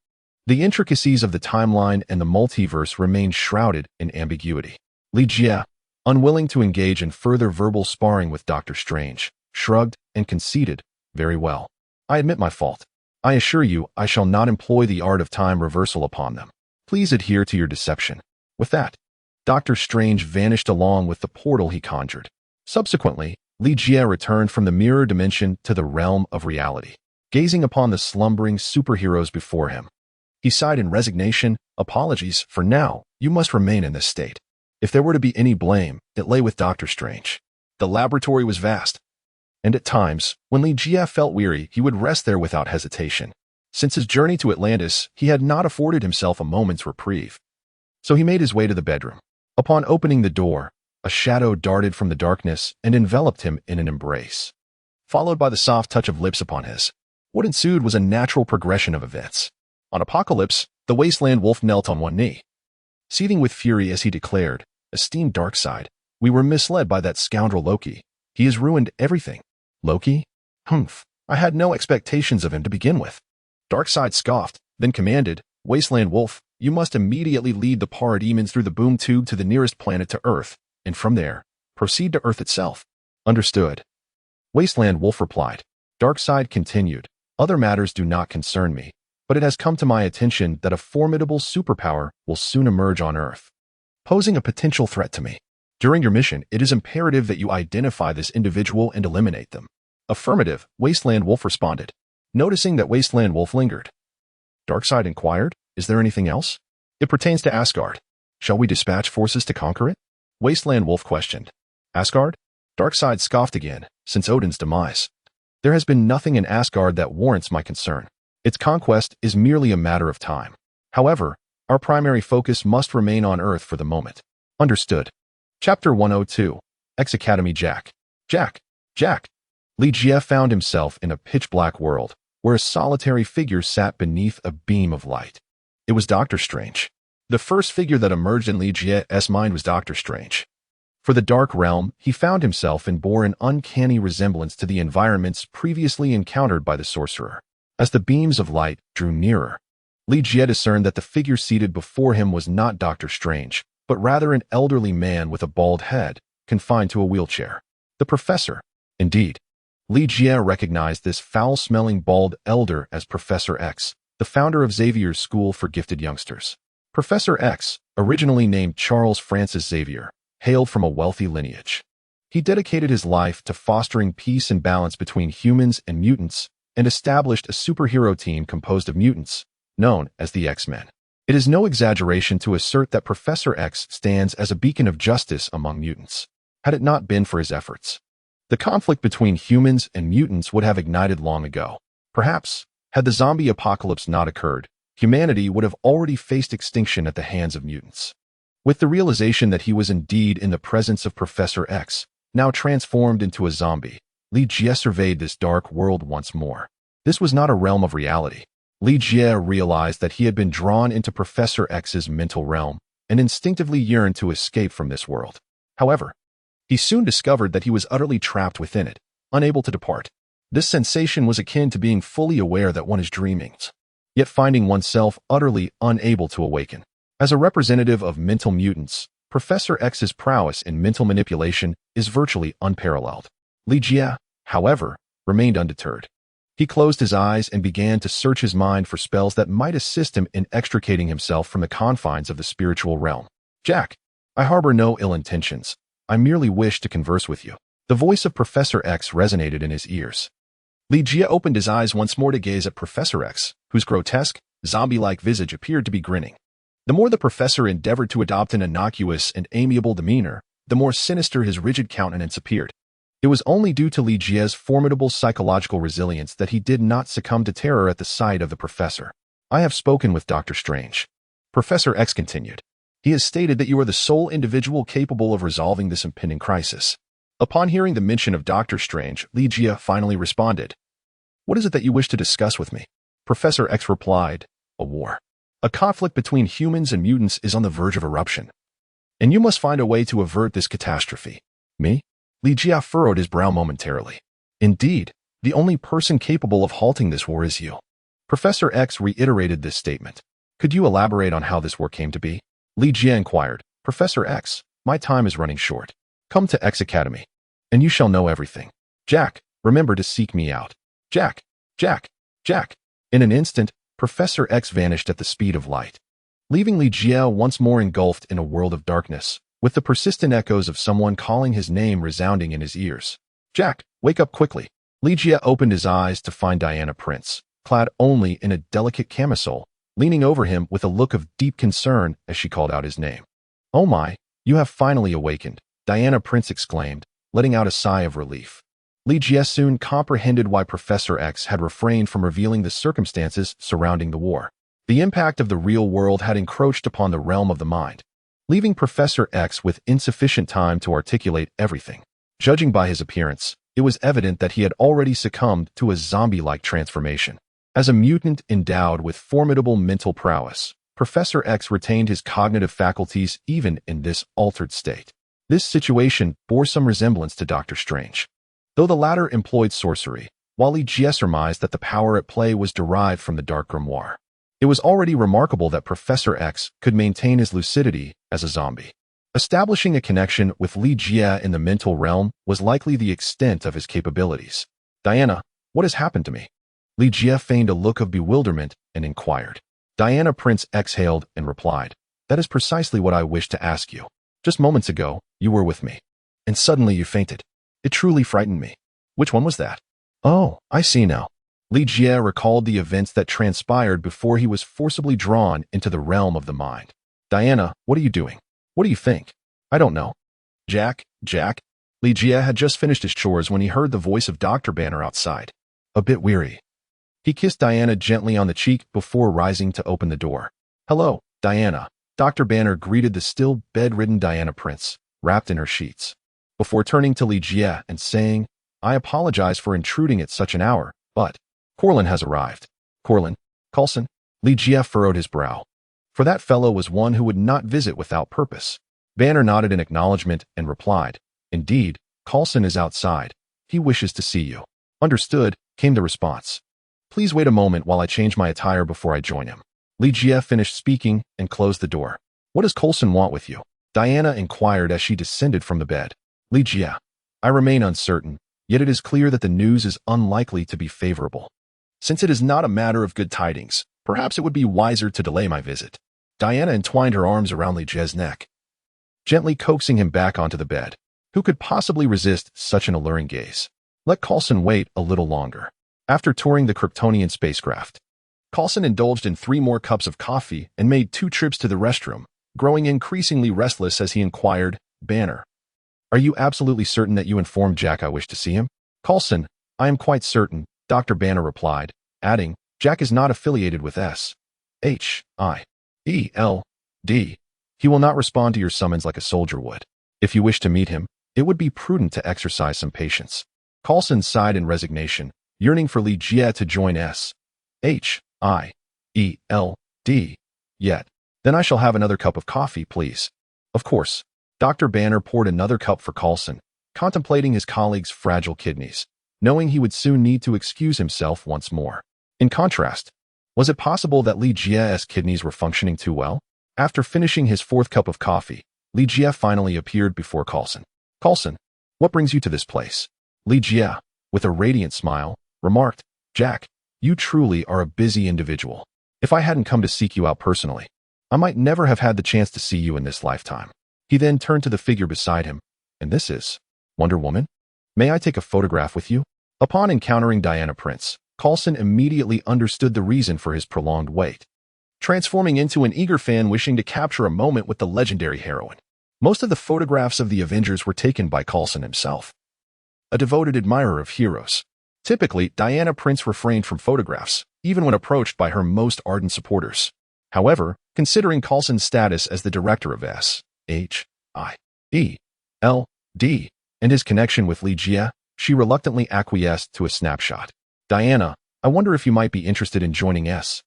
The intricacies of the timeline and the multiverse remain shrouded in ambiguity. Li Jie, unwilling to engage in further verbal sparring with Doctor Strange, shrugged and conceded, "Very well. I admit my fault. I assure you I shall not employ the art of time reversal upon them. Please adhere to your deception." With that, Doctor Strange vanished along with the portal he conjured. Subsequently, Li Jie returned from the mirror dimension to the realm of reality, gazing upon the slumbering superheroes before him. He sighed in resignation. "Apologies, for now, you must remain in this state." If there were to be any blame, it lay with Doctor Strange. The laboratory was vast, and at times, when Li Jie felt weary, he would rest there without hesitation. Since his journey to Atlantis, he had not afforded himself a moment's reprieve. So he made his way to the bedroom. Upon opening the door, a shadow darted from the darkness and enveloped him in an embrace, followed by the soft touch of lips upon his. What ensued was a natural progression of events. On Apocalypse, the Wasteland Wolf knelt on one knee, seething with fury as he declared, "Esteemed Darkseid, we were misled by that scoundrel Loki. He has ruined everything." "Loki? Humph, I had no expectations of him to begin with." Darkseid scoffed, then commanded, "Wasteland Wolf, you must immediately lead the parademons through the boom tube to the nearest planet to Earth, and from there, proceed to Earth itself." "Understood." Wasteland Wolf replied. Darkseid continued, "Other matters do not concern me, but it has come to my attention that a formidable superpower will soon emerge on Earth, posing a potential threat to me. During your mission, it is imperative that you identify this individual and eliminate them." "Affirmative," Wasteland Wolf responded. Noticing that Wasteland Wolf lingered, Darkseid inquired, "Is there anything else?" "It pertains to Asgard. Shall we dispatch forces to conquer it?" Wasteland Wolf questioned. "Asgard?" Darkseid scoffed again, "Since Odin's demise, there has been nothing in Asgard that warrants my concern. Its conquest is merely a matter of time. However, our primary focus must remain on Earth for the moment." "Understood." Chapter 102, Ex-Academy Jack. Jack. Li Jie found himself in a pitch-black world, where a solitary figure sat beneath a beam of light. It was Doctor Strange. The first figure that emerged in Li Jie's mind was Doctor Strange. For the dark realm, he found himself and bore an uncanny resemblance to the environments previously encountered by the sorcerer. As the beams of light drew nearer, Li Jie discerned that the figure seated before him was not Doctor Strange, but rather an elderly man with a bald head, confined to a wheelchair. The professor. Indeed, Li Jie recognized this foul-smelling bald elder as Professor X, the founder of Xavier's School for Gifted Youngsters. Professor X, originally named Charles Francis Xavier, hailed from a wealthy lineage. He dedicated his life to fostering peace and balance between humans and mutants, and established a superhero team composed of mutants, known as the X-Men. It is no exaggeration to assert that Professor X stands as a beacon of justice among mutants. Had it not been for his efforts, the conflict between humans and mutants would have ignited long ago. Perhaps, had the zombie apocalypse not occurred, humanity would have already faced extinction at the hands of mutants. With the realization that he was indeed in the presence of Professor X, now transformed into a zombie, Li Jie surveyed this dark world once more. This was not a realm of reality. Li Jie realized that he had been drawn into Professor X's mental realm and instinctively yearned to escape from this world. However, he soon discovered that he was utterly trapped within it, unable to depart. This sensation was akin to being fully aware that one is dreaming, yet finding oneself utterly unable to awaken. As a representative of mental mutants, Professor X's prowess in mental manipulation is virtually unparalleled. Li Jie, however, remained undeterred. He closed his eyes and began to search his mind for spells that might assist him in extricating himself from the confines of the spiritual realm. Jack, I harbor no ill intentions. I merely wish to converse with you. The voice of Professor X resonated in his ears. Li Jie opened his eyes once more to gaze at Professor X, whose grotesque, zombie-like visage appeared to be grinning. The more the professor endeavored to adopt an innocuous and amiable demeanor, the more sinister his rigid countenance appeared. It was only due to Li Jie's formidable psychological resilience that he did not succumb to terror at the sight of the professor. I have spoken with Dr. Strange. Professor X continued. He has stated that you are the sole individual capable of resolving this impending crisis. Upon hearing the mention of Dr. Strange, Li Jie finally responded. What is it that you wish to discuss with me? Professor X replied, a war. A conflict between humans and mutants is on the verge of eruption, and you must find a way to avert this catastrophe. Me? Li Jie furrowed his brow momentarily. Indeed, the only person capable of halting this war is you. Professor X reiterated this statement. Could you elaborate on how this war came to be? Li Jie inquired. Professor X, my time is running short. Come to X Academy, and you shall know everything. Jack, remember to seek me out. Jack, Jack, Jack. In an instant, Professor X vanished at the speed of light, leaving Li Jie once more engulfed in a world of darkness, with the persistent echoes of someone calling his name resounding in his ears. Jack, wake up quickly. Li Jie opened his eyes to find Diana Prince, clad only in a delicate camisole, leaning over him with a look of deep concern as she called out his name. Oh my, you have finally awakened, Diana Prince exclaimed, letting out a sigh of relief. Li Jie soon comprehended why Professor X had refrained from revealing the circumstances surrounding the war. The impact of the real world had encroached upon the realm of the mind, leaving Professor X with insufficient time to articulate everything. Judging by his appearance, it was evident that he had already succumbed to a zombie-like transformation. As a mutant endowed with formidable mental prowess, Professor X retained his cognitive faculties even in this altered state. This situation bore some resemblance to Dr. Strange, though the latter employed sorcery, while Li Jie surmised that the power at play was derived from the dark grimoire. It was already remarkable that Professor X could maintain his lucidity as a zombie. Establishing a connection with Li Jie in the mental realm was likely the extent of his capabilities. Diana, what has happened to me? Li Jie feigned a look of bewilderment and inquired. Diana Prince exhaled and replied, that is precisely what I wished to ask you. Just moments ago, you were with me, and suddenly you fainted. It truly frightened me. Which one was that? Oh, I see now. Li Jie recalled the events that transpired before he was forcibly drawn into the realm of the mind. Diana, what are you doing? What do you think? I don't know. Jack. Li Jie had just finished his chores when he heard the voice of Dr. Banner outside. A bit weary. He kissed Diana gently on the cheek before rising to open the door. Hello, Diana. Dr. Banner greeted the still bedridden Diana Prince, wrapped in her sheets, before turning to Li Jie and saying, I apologize for intruding at such an hour, but Corlin has arrived. Corlin? Coulson? Li Jie furrowed his brow. For that fellow was one who would not visit without purpose. Banner nodded in acknowledgement and replied, Indeed, Coulson is outside. He wishes to see you. Understood, came the response. Please wait a moment while I change my attire before I join him. Li Jie finished speaking and closed the door. What does Coulson want with you? Diana inquired as she descended from the bed. Li Jie, I remain uncertain, yet it is clear that the news is unlikely to be favorable. Since it is not a matter of good tidings, perhaps it would be wiser to delay my visit. Diana entwined her arms around Li Jie's neck, gently coaxing him back onto the bed. Who could possibly resist such an alluring gaze? Let Coulson wait a little longer. After touring the Kryptonian spacecraft, Coulson indulged in 3 more cups of coffee and made 2 trips to the restroom, growing increasingly restless as he inquired, Banner, are you absolutely certain that you informed Jack I wish to see him? Coulson, I am quite certain, Dr. Banner replied, adding, Jack is not affiliated with S.H.I.E.L.D. He will not respond to your summons like a soldier would. If you wish to meet him, it would be prudent to exercise some patience. Coulson sighed in resignation, yearning for Li Jie to join S.H. Yet. Then I shall have another cup of coffee, please. Of course. Dr. Banner poured another cup for Coulson, contemplating his colleague's fragile kidneys, knowing he would soon need to excuse himself once more. In contrast, was it possible that Li Jie's kidneys were functioning too well? After finishing his fourth cup of coffee, Li Jie finally appeared before Coulson. Coulson, what brings you to this place? Li Jie, with a radiant smile, remarked, Jack, you truly are a busy individual. If I hadn't come to seek you out personally, I might never have had the chance to see you in this lifetime. He then turned to the figure beside him. And this is Wonder Woman? May I take a photograph with you? Upon encountering Diana Prince, Coulson immediately understood the reason for his prolonged wait, transforming into an eager fan wishing to capture a moment with the legendary heroine. Most of the photographs of the Avengers were taken by Coulson himself, a devoted admirer of heroes. Typically, Diana Prince refrained from photographs, even when approached by her most ardent supporters. However, considering Coulson's status as the director of S.H.I.E.L.D. and his connection with Li Jie, she reluctantly acquiesced to a snapshot. Diana, I wonder if you might be interested in joining S.H.I.E.L.D.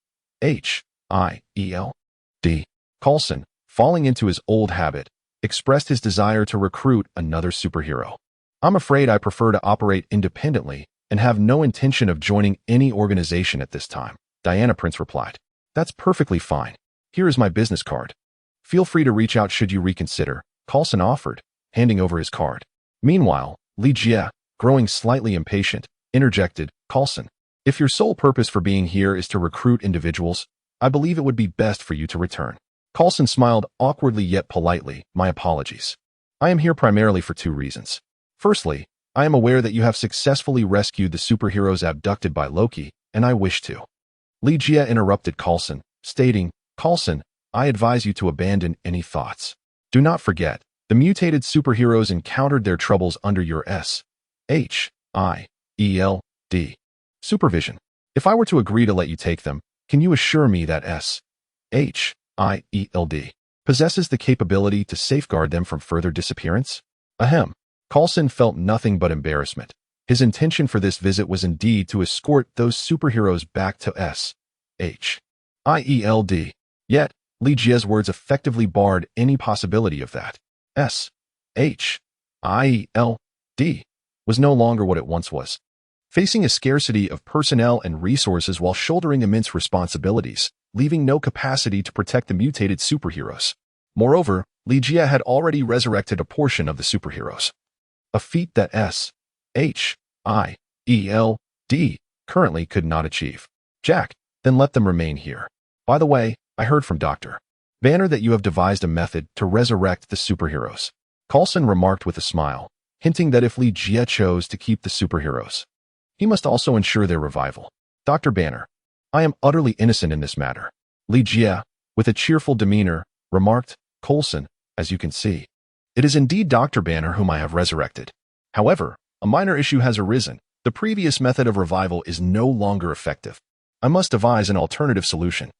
Coulson, falling into his old habit, expressed his desire to recruit another superhero. I'm afraid I prefer to operate independently and have no intention of joining any organization at this time, Diana Prince replied. That's perfectly fine. Here is my business card. Feel free to reach out should you reconsider, Coulson offered, handing over his card. Meanwhile, Li Jie, growing slightly impatient, interjected, Coulson, if your sole purpose for being here is to recruit individuals, I believe it would be best for you to return. Coulson smiled awkwardly yet politely, my apologies. I am here primarily for two reasons. Firstly, I am aware that you have successfully rescued the superheroes abducted by Loki, and I wish to. Li Jie interrupted Coulson, stating, Coulson, I advise you to abandon any thoughts. Do not forget, the mutated superheroes encountered their troubles under your S.H.I.E.L.D. supervision. If I were to agree to let you take them, can you assure me that S.H.I.E.L.D. possesses the capability to safeguard them from further disappearance? Ahem. Coulson felt nothing but embarrassment. His intention for this visit was indeed to escort those superheroes back to S.H.I.E.L.D. Yet, Li Jie's words effectively barred any possibility of that. S.H.I.E.L.D. was no longer what it once was. Facing a scarcity of personnel and resources while shouldering immense responsibilities, leaving no capacity to protect the mutated superheroes. Moreover, Li Jie had already resurrected a portion of the superheroes, a feat that S.H.I.E.L.D. currently could not achieve. Jack, then let them remain here. By the way, I heard from Dr. Banner that you have devised a method to resurrect the superheroes. Coulson remarked with a smile, hinting that if Li Jie chose to keep the superheroes, he must also ensure their revival. Dr. Banner, I am utterly innocent in this matter. Li Jie, with a cheerful demeanor, remarked, Coulson, as you can see, it is indeed Dr. Banner whom I have resurrected. However, a minor issue has arisen. The previous method of revival is no longer effective. I must devise an alternative solution.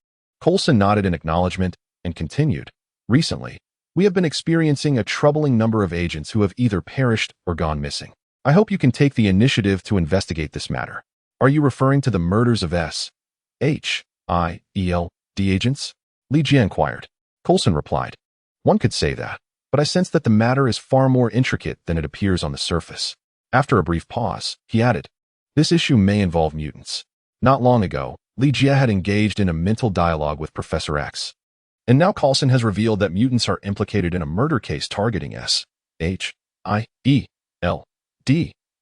Coulson nodded in acknowledgement and continued, recently, we have been experiencing a troubling number of agents who have either perished or gone missing. I hope you can take the initiative to investigate this matter. Are you referring to the murders of S.H.I.E.L.D. agents? Li Jie inquired. Coulson replied, one could say that, but I sense that the matter is far more intricate than it appears on the surface. After a brief pause, he added, this issue may involve mutants. Not long ago, Li Jie had engaged in a mental dialogue with Professor X. And now Coulson has revealed that mutants are implicated in a murder case targeting S.H.I.E.L.D.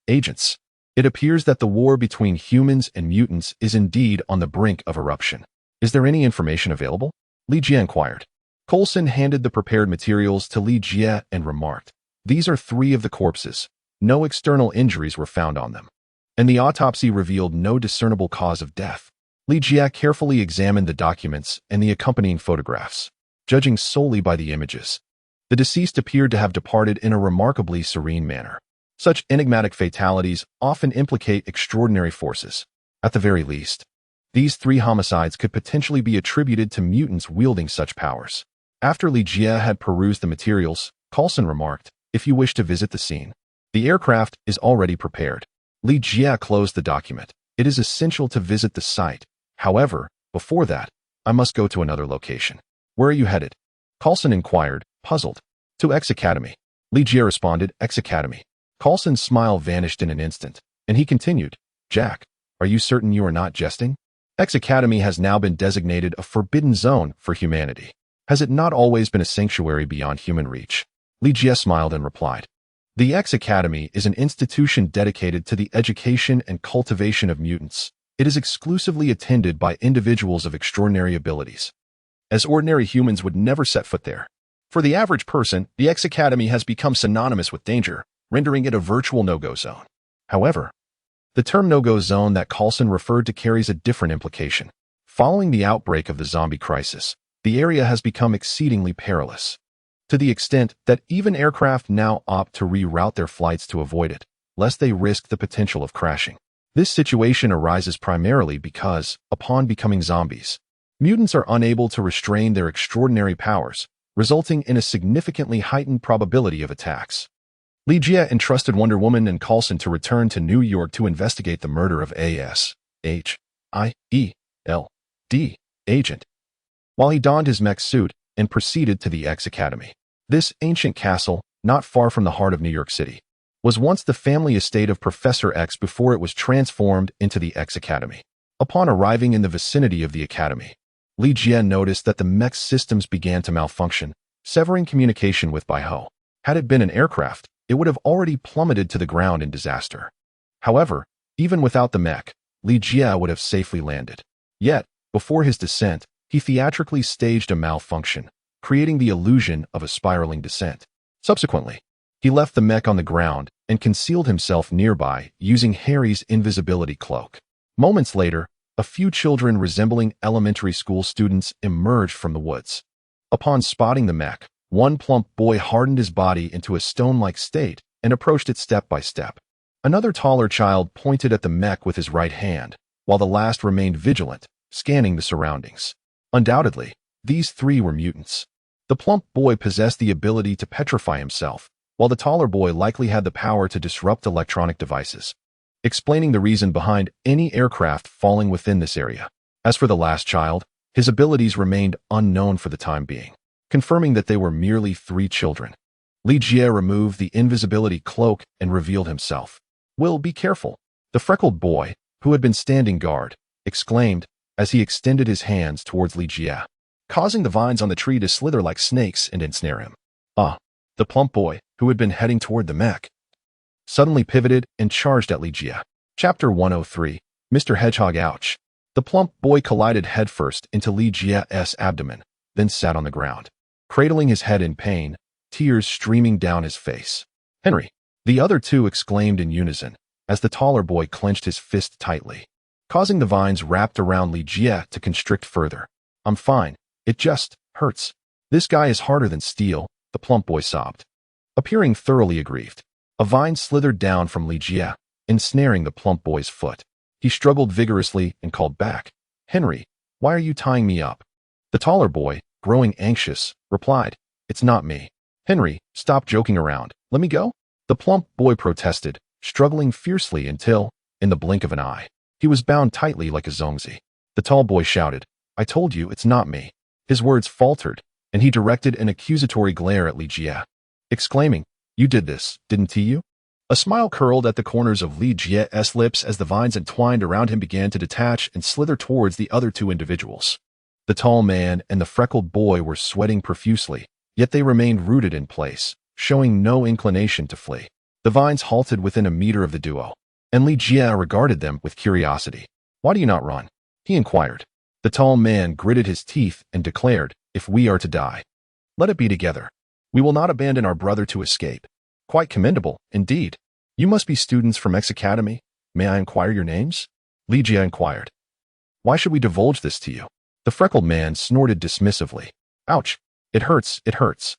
agents. It appears that the war between humans and mutants is indeed on the brink of eruption. Is there any information available? Li Jie inquired. Coulson handed the prepared materials to Li Jie and remarked, these are 3 of the corpses. No external injuries were found on them, and the autopsy revealed no discernible cause of death. Li Jie carefully examined the documents and the accompanying photographs, judging solely by the images. The deceased appeared to have departed in a remarkably serene manner. Such enigmatic fatalities often implicate extraordinary forces. At the very least, these 3 homicides could potentially be attributed to mutants wielding such powers. After Li Jie had perused the materials, Coulson remarked, if you wish to visit the scene, the aircraft is already prepared. Li Jie closed the document. It is essential to visit the site. However, Before that, I must go to another location. Where are you headed? Coulson inquired, puzzled. To X Academy. Li Jie responded, X Academy. Coulson's smile vanished in an instant, and he continued, Jack, are you certain you are not jesting? X Academy has now been designated a forbidden zone for humanity. Has it not always been a sanctuary beyond human reach? Li Jie smiled and replied, The X Academy is an institution dedicated to the education and cultivation of mutants. It is exclusively attended by individuals of extraordinary abilities, as ordinary humans would never set foot there. For the average person, the X Academy has become synonymous with danger, rendering it a virtual no-go zone. However, the term no-go zone that Coulson referred to carries a different implication. Following the outbreak of the zombie crisis, the area has become exceedingly perilous, to the extent that even aircraft now opt to reroute their flights to avoid it, lest they risk the potential of crashing. This situation arises primarily because, upon becoming zombies, mutants are unable to restrain their extraordinary powers, resulting in a significantly heightened probability of attacks. Li Jie entrusted Wonder Woman and Coulson to return to New York to investigate the murder of A.S.H.I.E.L.D. agent, while he donned his mech suit and proceeded to the X Academy. This ancient castle, not far from the heart of New York City, was once the family estate of Professor X before it was transformed into the X Academy. Upon arriving in the vicinity of the Academy, Li Jie noticed that the mech's systems began to malfunction, severing communication with Baiho. Had it been an aircraft, it would have already plummeted to the ground in disaster. However, even without the mech, Li Jie would have safely landed. Yet, before his descent, he theatrically staged a malfunction, creating the illusion of a spiraling descent. Subsequently, he left the mech on the ground and concealed himself nearby using Harry's invisibility cloak. Moments later, a few children resembling elementary school students emerged from the woods. Upon spotting the mech, one plump boy hardened his body into a stone-like state and approached it step by step. Another taller child pointed at the mech with his right hand, while the last remained vigilant, scanning the surroundings. Undoubtedly, these three were mutants. The plump boy possessed the ability to petrify himself, while the taller boy likely had the power to disrupt electronic devices, explaining the reason behind any aircraft falling within this area. As for the last child, his abilities remained unknown for the time being, confirming that they were merely three children. Li Jie removed the invisibility cloak and revealed himself. Will, be careful. The freckled boy, who had been standing guard, exclaimed as he extended his hands towards Li Jie, causing the vines on the tree to slither like snakes and ensnare him. The plump boy, who had been heading toward the mech, suddenly pivoted and charged at Li Jie. Chapter 103, Mr. Hedgehog Ouch. The plump boy collided headfirst into Li Jie's abdomen, then sat on the ground, cradling his head in pain, tears streaming down his face. Henry, the other two exclaimed in unison, as the taller boy clenched his fist tightly, causing the vines wrapped around Li Jie to constrict further. I'm fine. It just hurts. This guy is harder than steel, the plump boy sobbed. Appearing thoroughly aggrieved, a vine slithered down from Li Jie, ensnaring the plump boy's foot. He struggled vigorously and called back, Henry, why are you tying me up? The taller boy, growing anxious, replied, It's not me. Henry, stop joking around. Let me go? The plump boy protested, struggling fiercely until, in the blink of an eye, he was bound tightly like a zongzi. The tall boy shouted, I told you it's not me. His words faltered, and he directed an accusatory glare at Li Jie, exclaiming, You did this, didn't you? A smile curled at the corners of Li Jie's lips as the vines entwined around him began to detach and slither towards the other two individuals. The tall man and the freckled boy were sweating profusely, yet they remained rooted in place, showing no inclination to flee. The vines halted within a meter of the duo, and Li Jie regarded them with curiosity. Why do you not run? He inquired. The tall man gritted his teeth and declared, If we are to die, let it be together. We will not abandon our brother to escape. Quite commendable, indeed. You must be students from X Academy. May I inquire your names? Li Jie inquired. Why should we divulge this to you? The freckled man snorted dismissively. Ouch! It hurts, it hurts.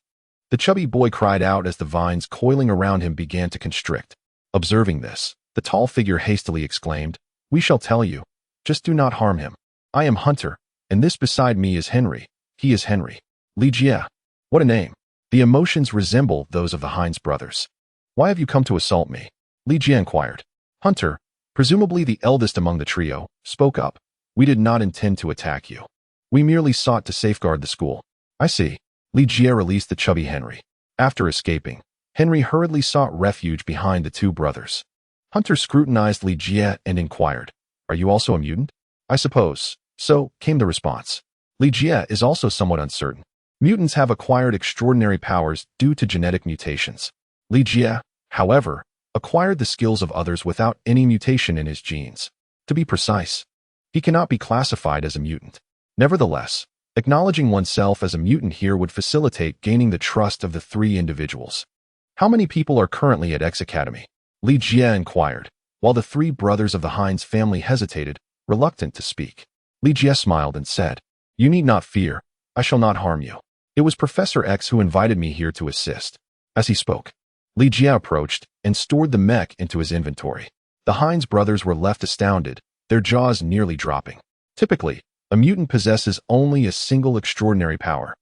The chubby boy cried out as the vines coiling around him began to constrict. Observing this, the tall figure hastily exclaimed, We shall tell you. Just do not harm him. I am Hunter, and this beside me is Henry. He is Henry. Li Jie. What a name. The emotions resemble those of the Hines brothers. Why have you come to assault me? Li Jie inquired. Hunter, presumably the eldest among the trio, spoke up. We did not intend to attack you. We merely sought to safeguard the school. I see. Li Jie released the chubby Henry. After escaping, Henry hurriedly sought refuge behind the two brothers. Hunter scrutinized Li Jie and inquired, "Are you also a mutant?" "I suppose so," came the response. Li Jie is also somewhat uncertain. Mutants have acquired extraordinary powers due to genetic mutations. Li Jie, however, acquired the skills of others without any mutation in his genes. To be precise, he cannot be classified as a mutant. Nevertheless, acknowledging oneself as a mutant here would facilitate gaining the trust of the three individuals. "How many people are currently at X Academy?" Li Jie inquired, while the three brothers of the Hines family hesitated, reluctant to speak. Li Jie smiled and said, "You need not fear. I shall not harm you. It was Professor X who invited me here to assist." As he spoke, Li Jie approached and stored the mech into his inventory. The Hines brothers were left astounded, their jaws nearly dropping. Typically, a mutant possesses only a single extraordinary power,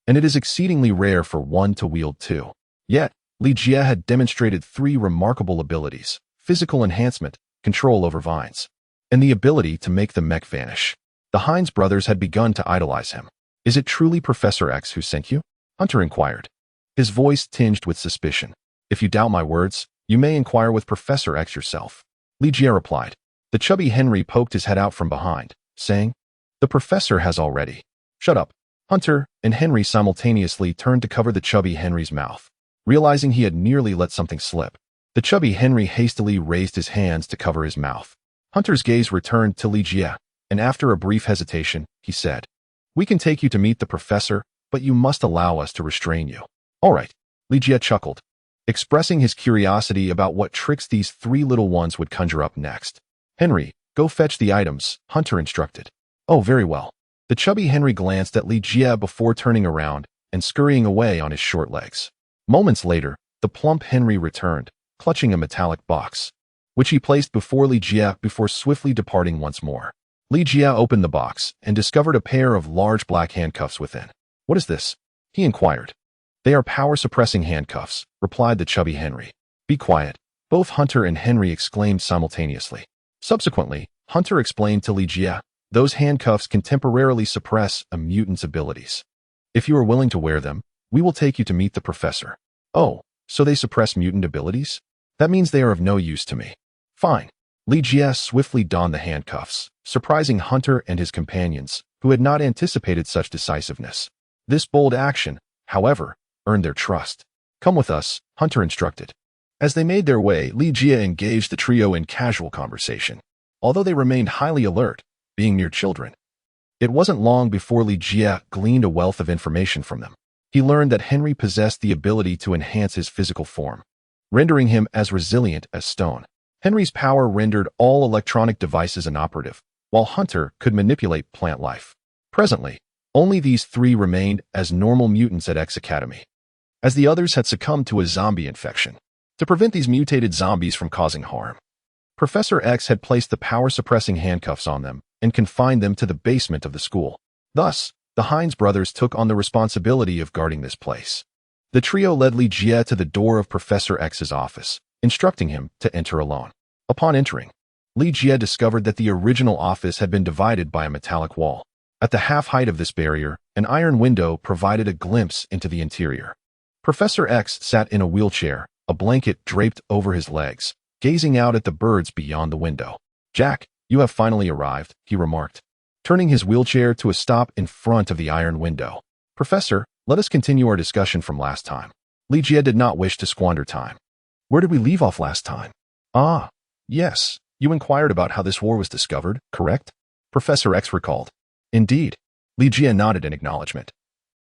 and it is exceedingly rare for one to wield two. Yet, Li Jie had demonstrated three remarkable abilities: physical enhancement, control over vines, and the ability to make the mech vanish. The Hines brothers had begun to idolize him. "Is it truly Professor X who sent you?" Hunter inquired, his voice tinged with suspicion. "If you doubt my words, you may inquire with Professor X yourself," Li Jie replied. The chubby Henry poked his head out from behind, saying, "The professor has already." "Shut up." Hunter and Henry simultaneously turned to cover the chubby Henry's mouth, realizing he had nearly let something slip. The chubby Henry hastily raised his hands to cover his mouth. Hunter's gaze returned to Li Jie, and after a brief hesitation, he said, "We can take you to meet the professor, but you must allow us to restrain you." "All right," Li Jie chuckled, expressing his curiosity about what tricks these three little ones would conjure up next. "Henry, go fetch the items," Hunter instructed. "Oh, very well." The chubby Henry glanced at Li Jie before turning around and scurrying away on his short legs. Moments later, the plump Henry returned, clutching a metallic box, which he placed before Li Jie before swiftly departing once more. Li Jie opened the box and discovered a pair of large black handcuffs within. "What is this?" he inquired. "They are power-suppressing handcuffs," replied the chubby Henry. "Be quiet," both Hunter and Henry exclaimed simultaneously. Subsequently, Hunter explained to Li Jie, "Those handcuffs can temporarily suppress a mutant's abilities. If you are willing to wear them, we will take you to meet the professor." "Oh, so they suppress mutant abilities? That means they are of no use to me." "Fine." Li Jie swiftly donned the handcuffs, surprising Hunter and his companions, who had not anticipated such decisiveness. This bold action, however, earned their trust. "Come with us," Hunter instructed. As they made their way, Li Jie engaged the trio in casual conversation. Although they remained highly alert, being mere children, it wasn't long before Li Jie gleaned a wealth of information from them. He learned that Henry possessed the ability to enhance his physical form, rendering him as resilient as stone. Henry's power rendered all electronic devices inoperative, while Hunter could manipulate plant life. Presently, only these three remained as normal mutants at X Academy, as the others had succumbed to a zombie infection. To prevent these mutated zombies from causing harm, Professor X had placed the power-suppressing handcuffs on them and confined them to the basement of the school. Thus, the Hines brothers took on the responsibility of guarding this place. The trio led Li Jie to the door of Professor X's office, instructing him to enter alone. Upon entering, Li Jie discovered that the original office had been divided by a metallic wall. At the half-height of this barrier, an iron window provided a glimpse into the interior. Professor X sat in a wheelchair, a blanket draped over his legs, gazing out at the birds beyond the window. "Jack, you have finally arrived," he remarked, turning his wheelchair to a stop in front of the iron window. "Professor, let us continue our discussion from last time." Li Jie did not wish to squander time. "Where did we leave off last time?" "Ah, yes, you inquired about how this war was discovered, correct?" Professor X recalled. "Indeed." Li Jie nodded in acknowledgement,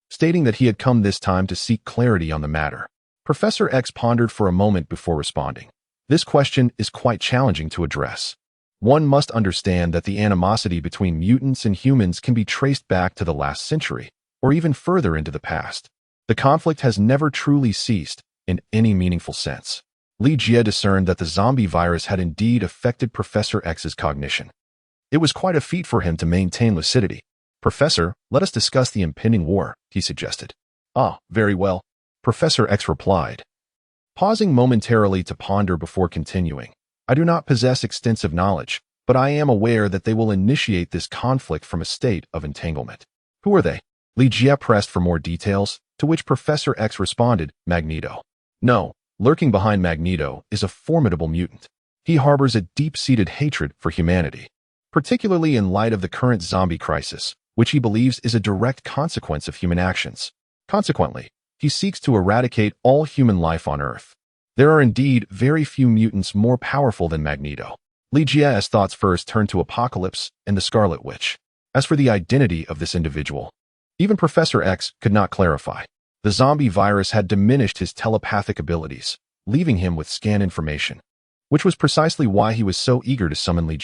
stating that he had come this time to seek clarity on the matter. Professor X pondered for a moment before responding. "This question is quite challenging to address. One must understand that the animosity between mutants and humans can be traced back to the last century, or even further into the past. The conflict has never truly ceased, in any meaningful sense." Li Jie discerned that the zombie virus had indeed affected Professor X's cognition. It was quite a feat for him to maintain lucidity. "Professor, let us discuss the impending war," he suggested. "Ah, very well," Professor X replied, pausing momentarily to ponder before continuing. "I do not possess extensive knowledge, but I am aware that they will initiate this conflict from a state of entanglement. Who are they? Li pressed for more details, to which Professor X responded, Magneto. No, lurking behind Magneto is a formidable mutant. He harbors a deep-seated hatred for humanity, particularly in light of the current zombie crisis, which he believes is a direct consequence of human actions. Consequently, he seeks to eradicate all human life on Earth. There are indeed very few mutants more powerful than Magneto. Li's thoughts first turned to Apocalypse and the Scarlet Witch. As for the identity of this individual, even Professor X could not clarify. The zombie virus had diminished his telepathic abilities, leaving him with scan information, which was precisely why he was so eager to summon Li.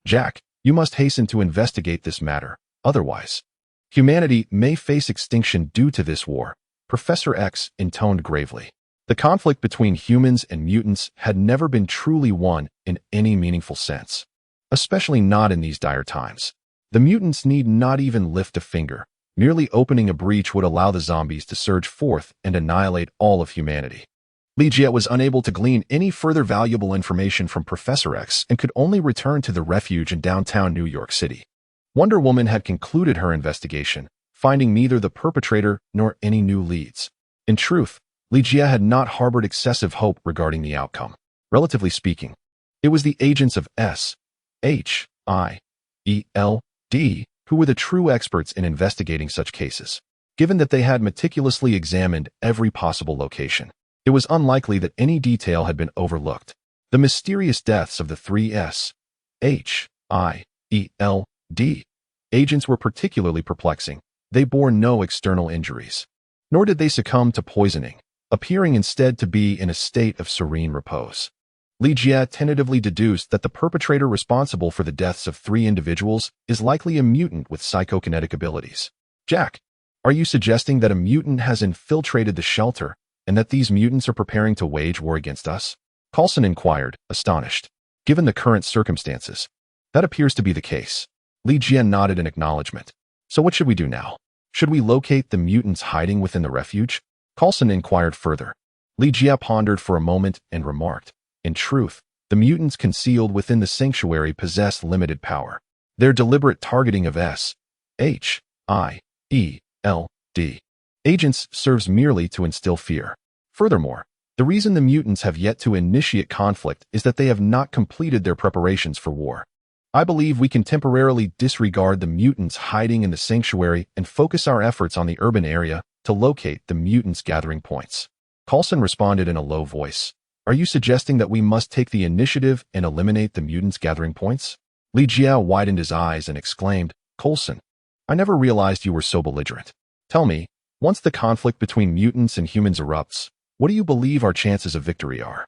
Jack, you must hasten to investigate this matter, otherwise humanity may face extinction due to this war, Professor X intoned gravely. The conflict between humans and mutants had never been truly won in any meaningful sense, especially not in these dire times. The mutants need not even lift a finger. Merely opening a breach would allow the zombies to surge forth and annihilate all of humanity. Li was unable to glean any further valuable information from Professor X and could only return to the refuge in downtown New York City. Wonder Woman had concluded her investigation, finding neither the perpetrator nor any new leads. In truth, Li had not harbored excessive hope regarding the outcome. Relatively speaking, it was the agents of S.H.I.E.L.D. who were the true experts in investigating such cases. Given that they had meticulously examined every possible location, it was unlikely that any detail had been overlooked. The mysterious deaths of the three S.H.I.E.L.D. agents were particularly perplexing. They bore no external injuries, nor did they succumb to poisoning, appearing instead to be in a state of serene repose. Li tentatively deduced that the perpetrator responsible for the deaths of three individuals is likely a mutant with psychokinetic abilities. Jack, are you suggesting that a mutant has infiltrated the shelter and that these mutants are preparing to wage war against us? Coulson inquired, astonished. Given the current circumstances, that appears to be the case. Li nodded in acknowledgement. So what should we do now? Should we locate the mutants hiding within the refuge? Coulson inquired further. Li pondered for a moment and remarked, in truth, the mutants concealed within the sanctuary possess limited power. Their deliberate targeting of S.H.I.E.L.D. agents serves merely to instill fear. Furthermore, the reason the mutants have yet to initiate conflict is that they have not completed their preparations for war. I believe we can temporarily disregard the mutants hiding in the sanctuary and focus our efforts on the urban area to locate the mutants' gathering points. Coulson responded in a low voice. Are you suggesting that we must take the initiative and eliminate the mutants' gathering points? Li widened his eyes and exclaimed, Coulson, I never realized you were so belligerent. Tell me, once the conflict between mutants and humans erupts, what do you believe our chances of victory are?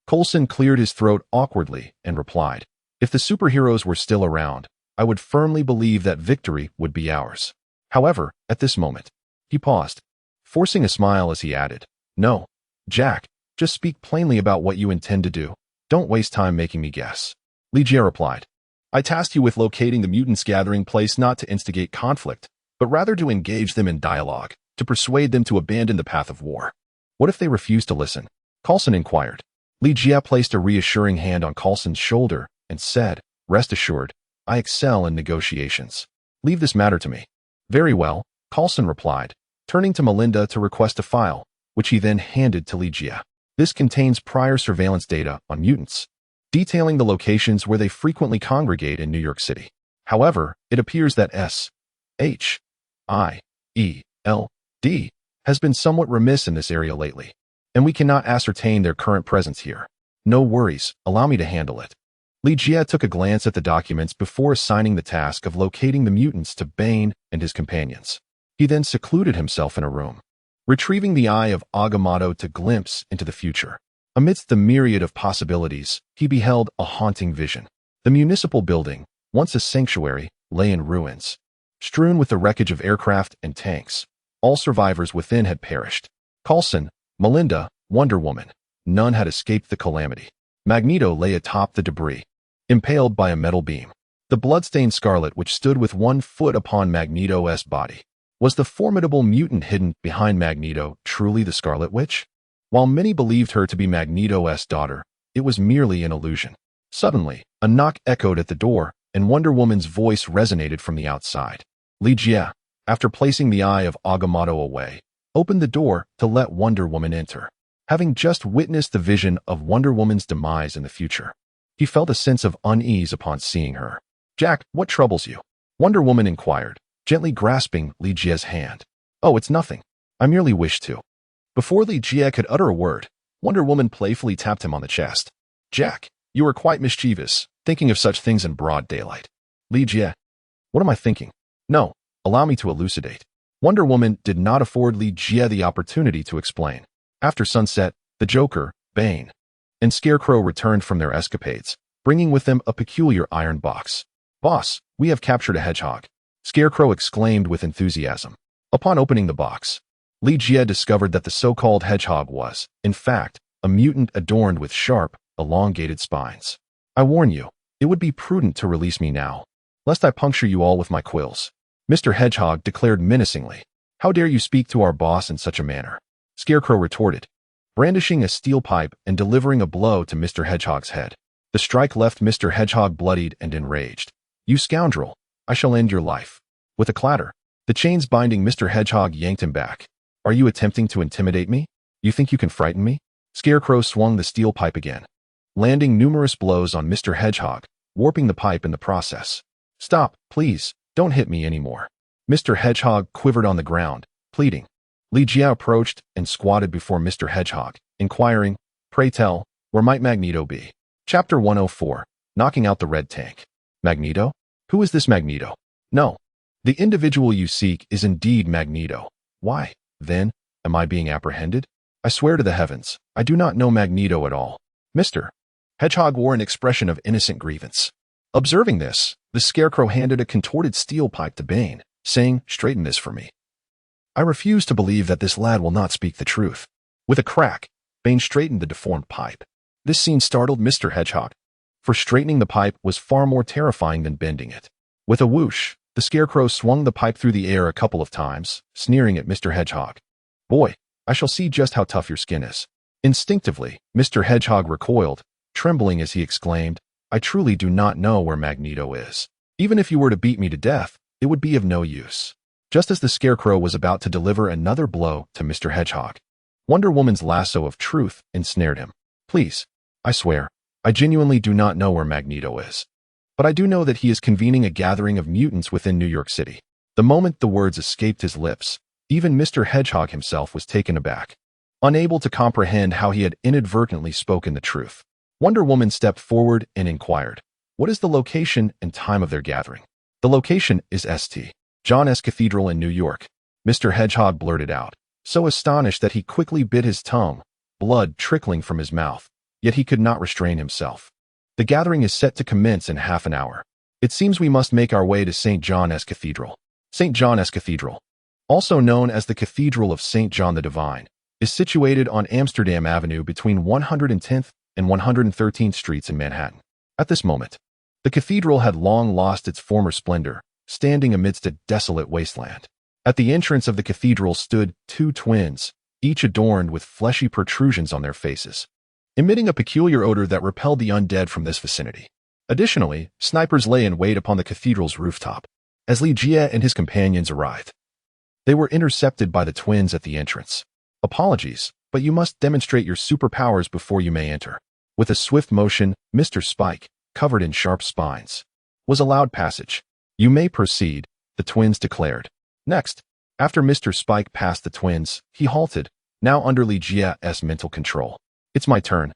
Coulson cleared his throat awkwardly and replied, if the superheroes were still around, I would firmly believe that victory would be ours. However, at this moment, he paused, forcing a smile as he added, no, Jack, just speak plainly about what you intend to do. Don't waste time making me guess. Li replied, I tasked you with locating the mutants' gathering place not to instigate conflict, but rather to engage them in dialogue, to persuade them to abandon the path of war. What if they refuse to listen? Coulson inquired. Li placed a reassuring hand on Coulson's shoulder and said, rest assured, I excel in negotiations. Leave this matter to me. Very well, Coulson replied, turning to Melinda to request a file, which he then handed to Li. This contains prior surveillance data on mutants, detailing the locations where they frequently congregate in New York City. However, it appears that S.H.I.E.L.D. has been somewhat remiss in this area lately, and we cannot ascertain their current presence here. No worries, allow me to handle it. Li took a glance at the documents before assigning the task of locating the mutants to Bane and his companions. He then secluded himself in a room, retrieving the eye of Agamotto to glimpse into the future. Amidst the myriad of possibilities, he beheld a haunting vision. The municipal building, once a sanctuary, lay in ruins, strewn with the wreckage of aircraft and tanks. All survivors within had perished. Coulson, Melinda, Wonder Woman, none had escaped the calamity. Magneto lay atop the debris, impaled by a metal beam. The bloodstained Scarlet Witch stood with one foot upon Magneto's body. Was the formidable mutant hidden behind Magneto truly the Scarlet Witch? While many believed her to be Magneto's daughter, it was merely an illusion. Suddenly, a knock echoed at the door, and Wonder Woman's voice resonated from the outside. Li Jie, after placing the Eye of Agamotto away, opened the door to let Wonder Woman enter. Having just witnessed the vision of Wonder Woman's demise in the future, he felt a sense of unease upon seeing her. "Jack, what troubles you?" Wonder Woman inquired, gently grasping Li Jie's hand. "Oh, it's nothing. I merely wish to." Before Li Jie could utter a word, Wonder Woman playfully tapped him on the chest. "Jack, you are quite mischievous, thinking of such things in broad daylight." "Li Jie, what am I thinking?" "No, allow me to elucidate." Wonder Woman did not afford Li Jie the opportunity to explain. After sunset, the Joker, Bane, and Scarecrow returned from their escapades, bringing with them a peculiar iron box. "Boss, we have captured a hedgehog," Scarecrow exclaimed with enthusiasm. Upon opening the box, Li Jie discovered that the so-called hedgehog was, in fact, a mutant adorned with sharp, elongated spines. "I warn you, it would be prudent to release me now, lest I puncture you all with my quills," Mr. Hedgehog declared menacingly. "How dare you speak to our boss in such a manner?" Scarecrow retorted, brandishing a steel pipe and delivering a blow to Mr. Hedgehog's head. The strike left Mr. Hedgehog bloodied and enraged. "You scoundrel, I shall end your life." With a clatter, the chains binding Mr. Hedgehog yanked him back. "Are you attempting to intimidate me? You think you can frighten me?" Scarecrow swung the steel pipe again, landing numerous blows on Mr. Hedgehog, warping the pipe in the process. "Stop, please, don't hit me anymore." Mr. Hedgehog quivered on the ground, pleading. Li Jie approached and squatted before Mr. Hedgehog, inquiring, "Pray tell, where might Magneto be?" Chapter 104, Knocking Out the Red Tank. "Magneto? Who is this Magneto?" "No. The individual you seek is indeed Magneto." "Why, then, am I being apprehended?" "I swear to the heavens, I do not know Magneto at all." Mr. Hedgehog wore an expression of innocent grievance. Observing this, the Scarecrow handed a contorted steel pipe to Bane, saying, "Straighten this for me. I refuse to believe that this lad will not speak the truth." With a crack, Bane straightened the deformed pipe. This scene startled Mr. Hedgehog, for straightening the pipe was far more terrifying than bending it. With a whoosh, the Scarecrow swung the pipe through the air a couple of times, sneering at Mr. Hedgehog. "Boy, I shall see just how tough your skin is." Instinctively, Mr. Hedgehog recoiled, trembling as he exclaimed, "I truly do not know where Magneto is. Even if you were to beat me to death, it would be of no use." Just as the Scarecrow was about to deliver another blow to Mr. Hedgehog, Wonder Woman's lasso of truth ensnared him. "Please, I swear, I genuinely do not know where Magneto is. But I do know that he is convening a gathering of mutants within New York City." The moment the words escaped his lips, even Mr. Hedgehog himself was taken aback, unable to comprehend how he had inadvertently spoken the truth. Wonder Woman stepped forward and inquired, "What is the location and time of their gathering?" "The location is St. John's Cathedral in New York," Mr. Hedgehog blurted out, so astonished that he quickly bit his tongue, blood trickling from his mouth, yet he could not restrain himself. "The gathering is set to commence in half an hour. It seems we must make our way to St. John's Cathedral." St. John's Cathedral, also known as the Cathedral of St. John the Divine, is situated on Amsterdam Avenue between 110th and 113th Streets in Manhattan. At this moment, the cathedral had long lost its former splendor, standing amidst a desolate wasteland. At the entrance of the cathedral stood two twins, each adorned with fleshy protrusions on their faces, emitting a peculiar odor that repelled the undead from this vicinity. Additionally, snipers lay in wait upon the cathedral's rooftop. As Li Jie and his companions arrived, they were intercepted by the twins at the entrance. "Apologies, but you must demonstrate your superpowers before you may enter." With a swift motion, Mr. Spike, covered in sharp spines, was allowed passage. "You may proceed," the twins declared. Next, after Mr. Spike passed the twins, he halted, now under Li Jie's mental control. "It's my turn."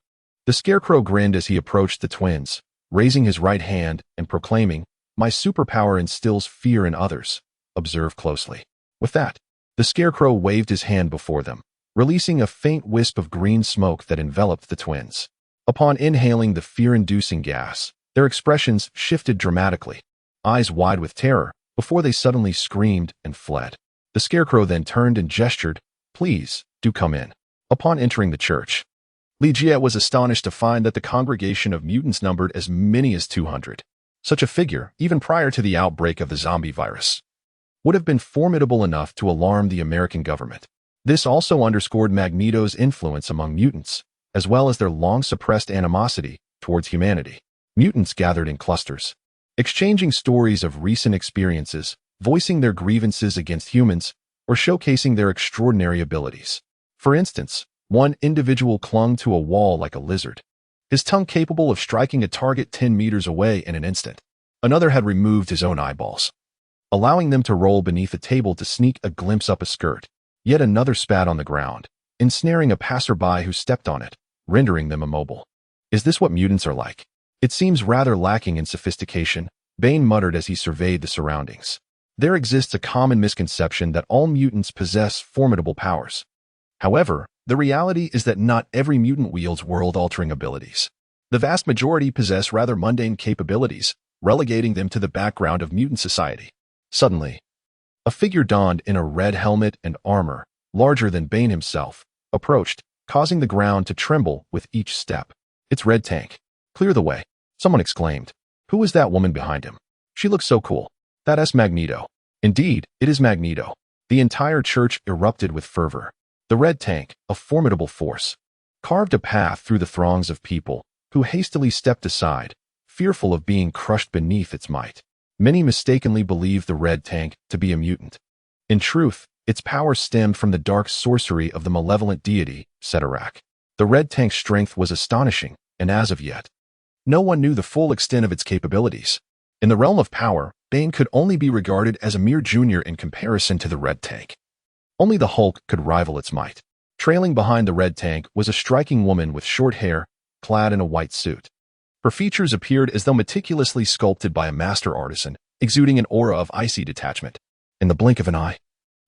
The Scarecrow grinned as he approached the twins, raising his right hand and proclaiming, "My superpower instills fear in others. Observe closely." With that, the Scarecrow waved his hand before them, releasing a faint wisp of green smoke that enveloped the twins. Upon inhaling the fear-inducing gas, their expressions shifted dramatically, eyes wide with terror, before they suddenly screamed and fled. The Scarecrow then turned and gestured, "Please, do come in." Upon entering the church, Li Jie was astonished to find that the congregation of mutants numbered as many as 200. Such a figure, even prior to the outbreak of the zombie virus, would have been formidable enough to alarm the American government. This also underscored Magneto's influence among mutants, as well as their long-suppressed animosity towards humanity. Mutants gathered in clusters, exchanging stories of recent experiences, voicing their grievances against humans, or showcasing their extraordinary abilities. For instance, one individual clung to a wall like a lizard, his tongue capable of striking a target 10 meters away in an instant. Another had removed his own eyeballs, allowing them to roll beneath a table to sneak a glimpse up a skirt. Yet another spat on the ground, ensnaring a passerby who stepped on it, rendering them immobile. Is this what mutants are like? It seems rather lacking in sophistication, Bane muttered as he surveyed the surroundings. There exists a common misconception that all mutants possess formidable powers. However, the reality is that not every mutant wields world-altering abilities. The vast majority possess rather mundane capabilities, relegating them to the background of mutant society. Suddenly, a figure donned in a red helmet and armor, larger than Bane himself, approached, causing the ground to tremble with each step. "It's Red Tank. Clear the way," someone exclaimed. Who is that woman behind him? She looks so cool. That's Magneto. Indeed, it is Magneto. The entire church erupted with fervor. The Red Tank, a formidable force, carved a path through the throngs of people who hastily stepped aside, fearful of being crushed beneath its might. Many mistakenly believed the Red Tank to be a mutant. In truth, its power stemmed from the dark sorcery of the malevolent deity, Resurrected. The Red Tank's strength was astonishing, and as of yet, no one knew the full extent of its capabilities. In the realm of power, Bane could only be regarded as a mere junior in comparison to the Red Tank. Only the Hulk could rival its might. Trailing behind the Red Tank was a striking woman with short hair, clad in a white suit. Her features appeared as though meticulously sculpted by a master artisan, exuding an aura of icy detachment. In the blink of an eye,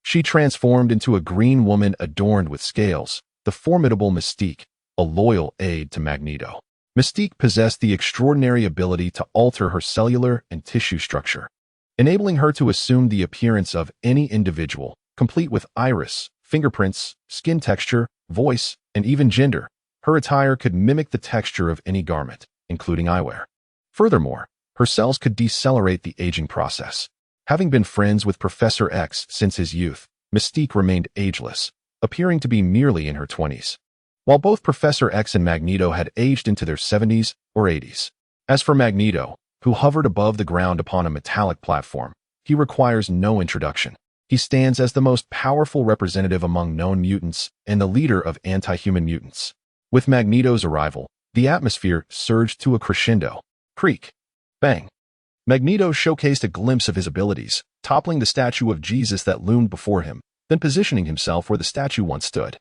she transformed into a green woman adorned with scales, the formidable Mystique, a loyal aide to Magneto. Mystique possessed the extraordinary ability to alter her cellular and tissue structure, enabling her to assume the appearance of any individual, complete with iris, fingerprints, skin texture, voice, and even gender. Her attire could mimic the texture of any garment, including eyewear. Furthermore, her cells could decelerate the aging process. Having been friends with Professor X since his youth, Mystique remained ageless, appearing to be merely in her 20s, while both Professor X and Magneto had aged into their 70s or 80s. As for Magneto, who hovered above the ground upon a metallic platform, he requires no introduction. He stands as the most powerful representative among known mutants and the leader of anti-human mutants. With Magneto's arrival, the atmosphere surged to a crescendo. Creak. Bang. Magneto showcased a glimpse of his abilities, toppling the statue of Jesus that loomed before him, then positioning himself where the statue once stood.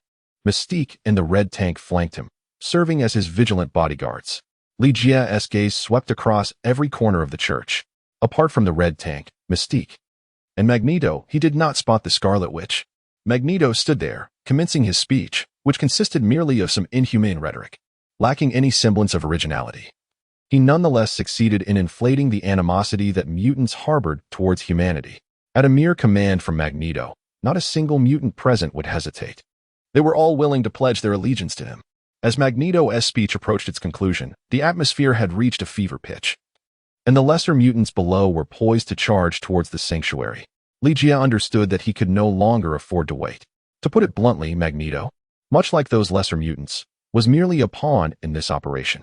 Mystique and the Red Tank flanked him, serving as his vigilant bodyguards. Ligia's gaze swept across every corner of the church. Apart from the Red Tank, Mystique, and Magneto, he did not spot the Scarlet Witch. Magneto stood there, commencing his speech, which consisted merely of some inhumane rhetoric, lacking any semblance of originality. He nonetheless succeeded in inflating the animosity that mutants harbored towards humanity. At a mere command from Magneto, not a single mutant present would hesitate. They were all willing to pledge their allegiance to him. As Magneto's speech approached its conclusion, the atmosphere had reached a fever pitch, and the lesser mutants below were poised to charge towards the sanctuary. Ligia understood that he could no longer afford to wait. To put it bluntly, Magneto, much like those lesser mutants, was merely a pawn in this operation.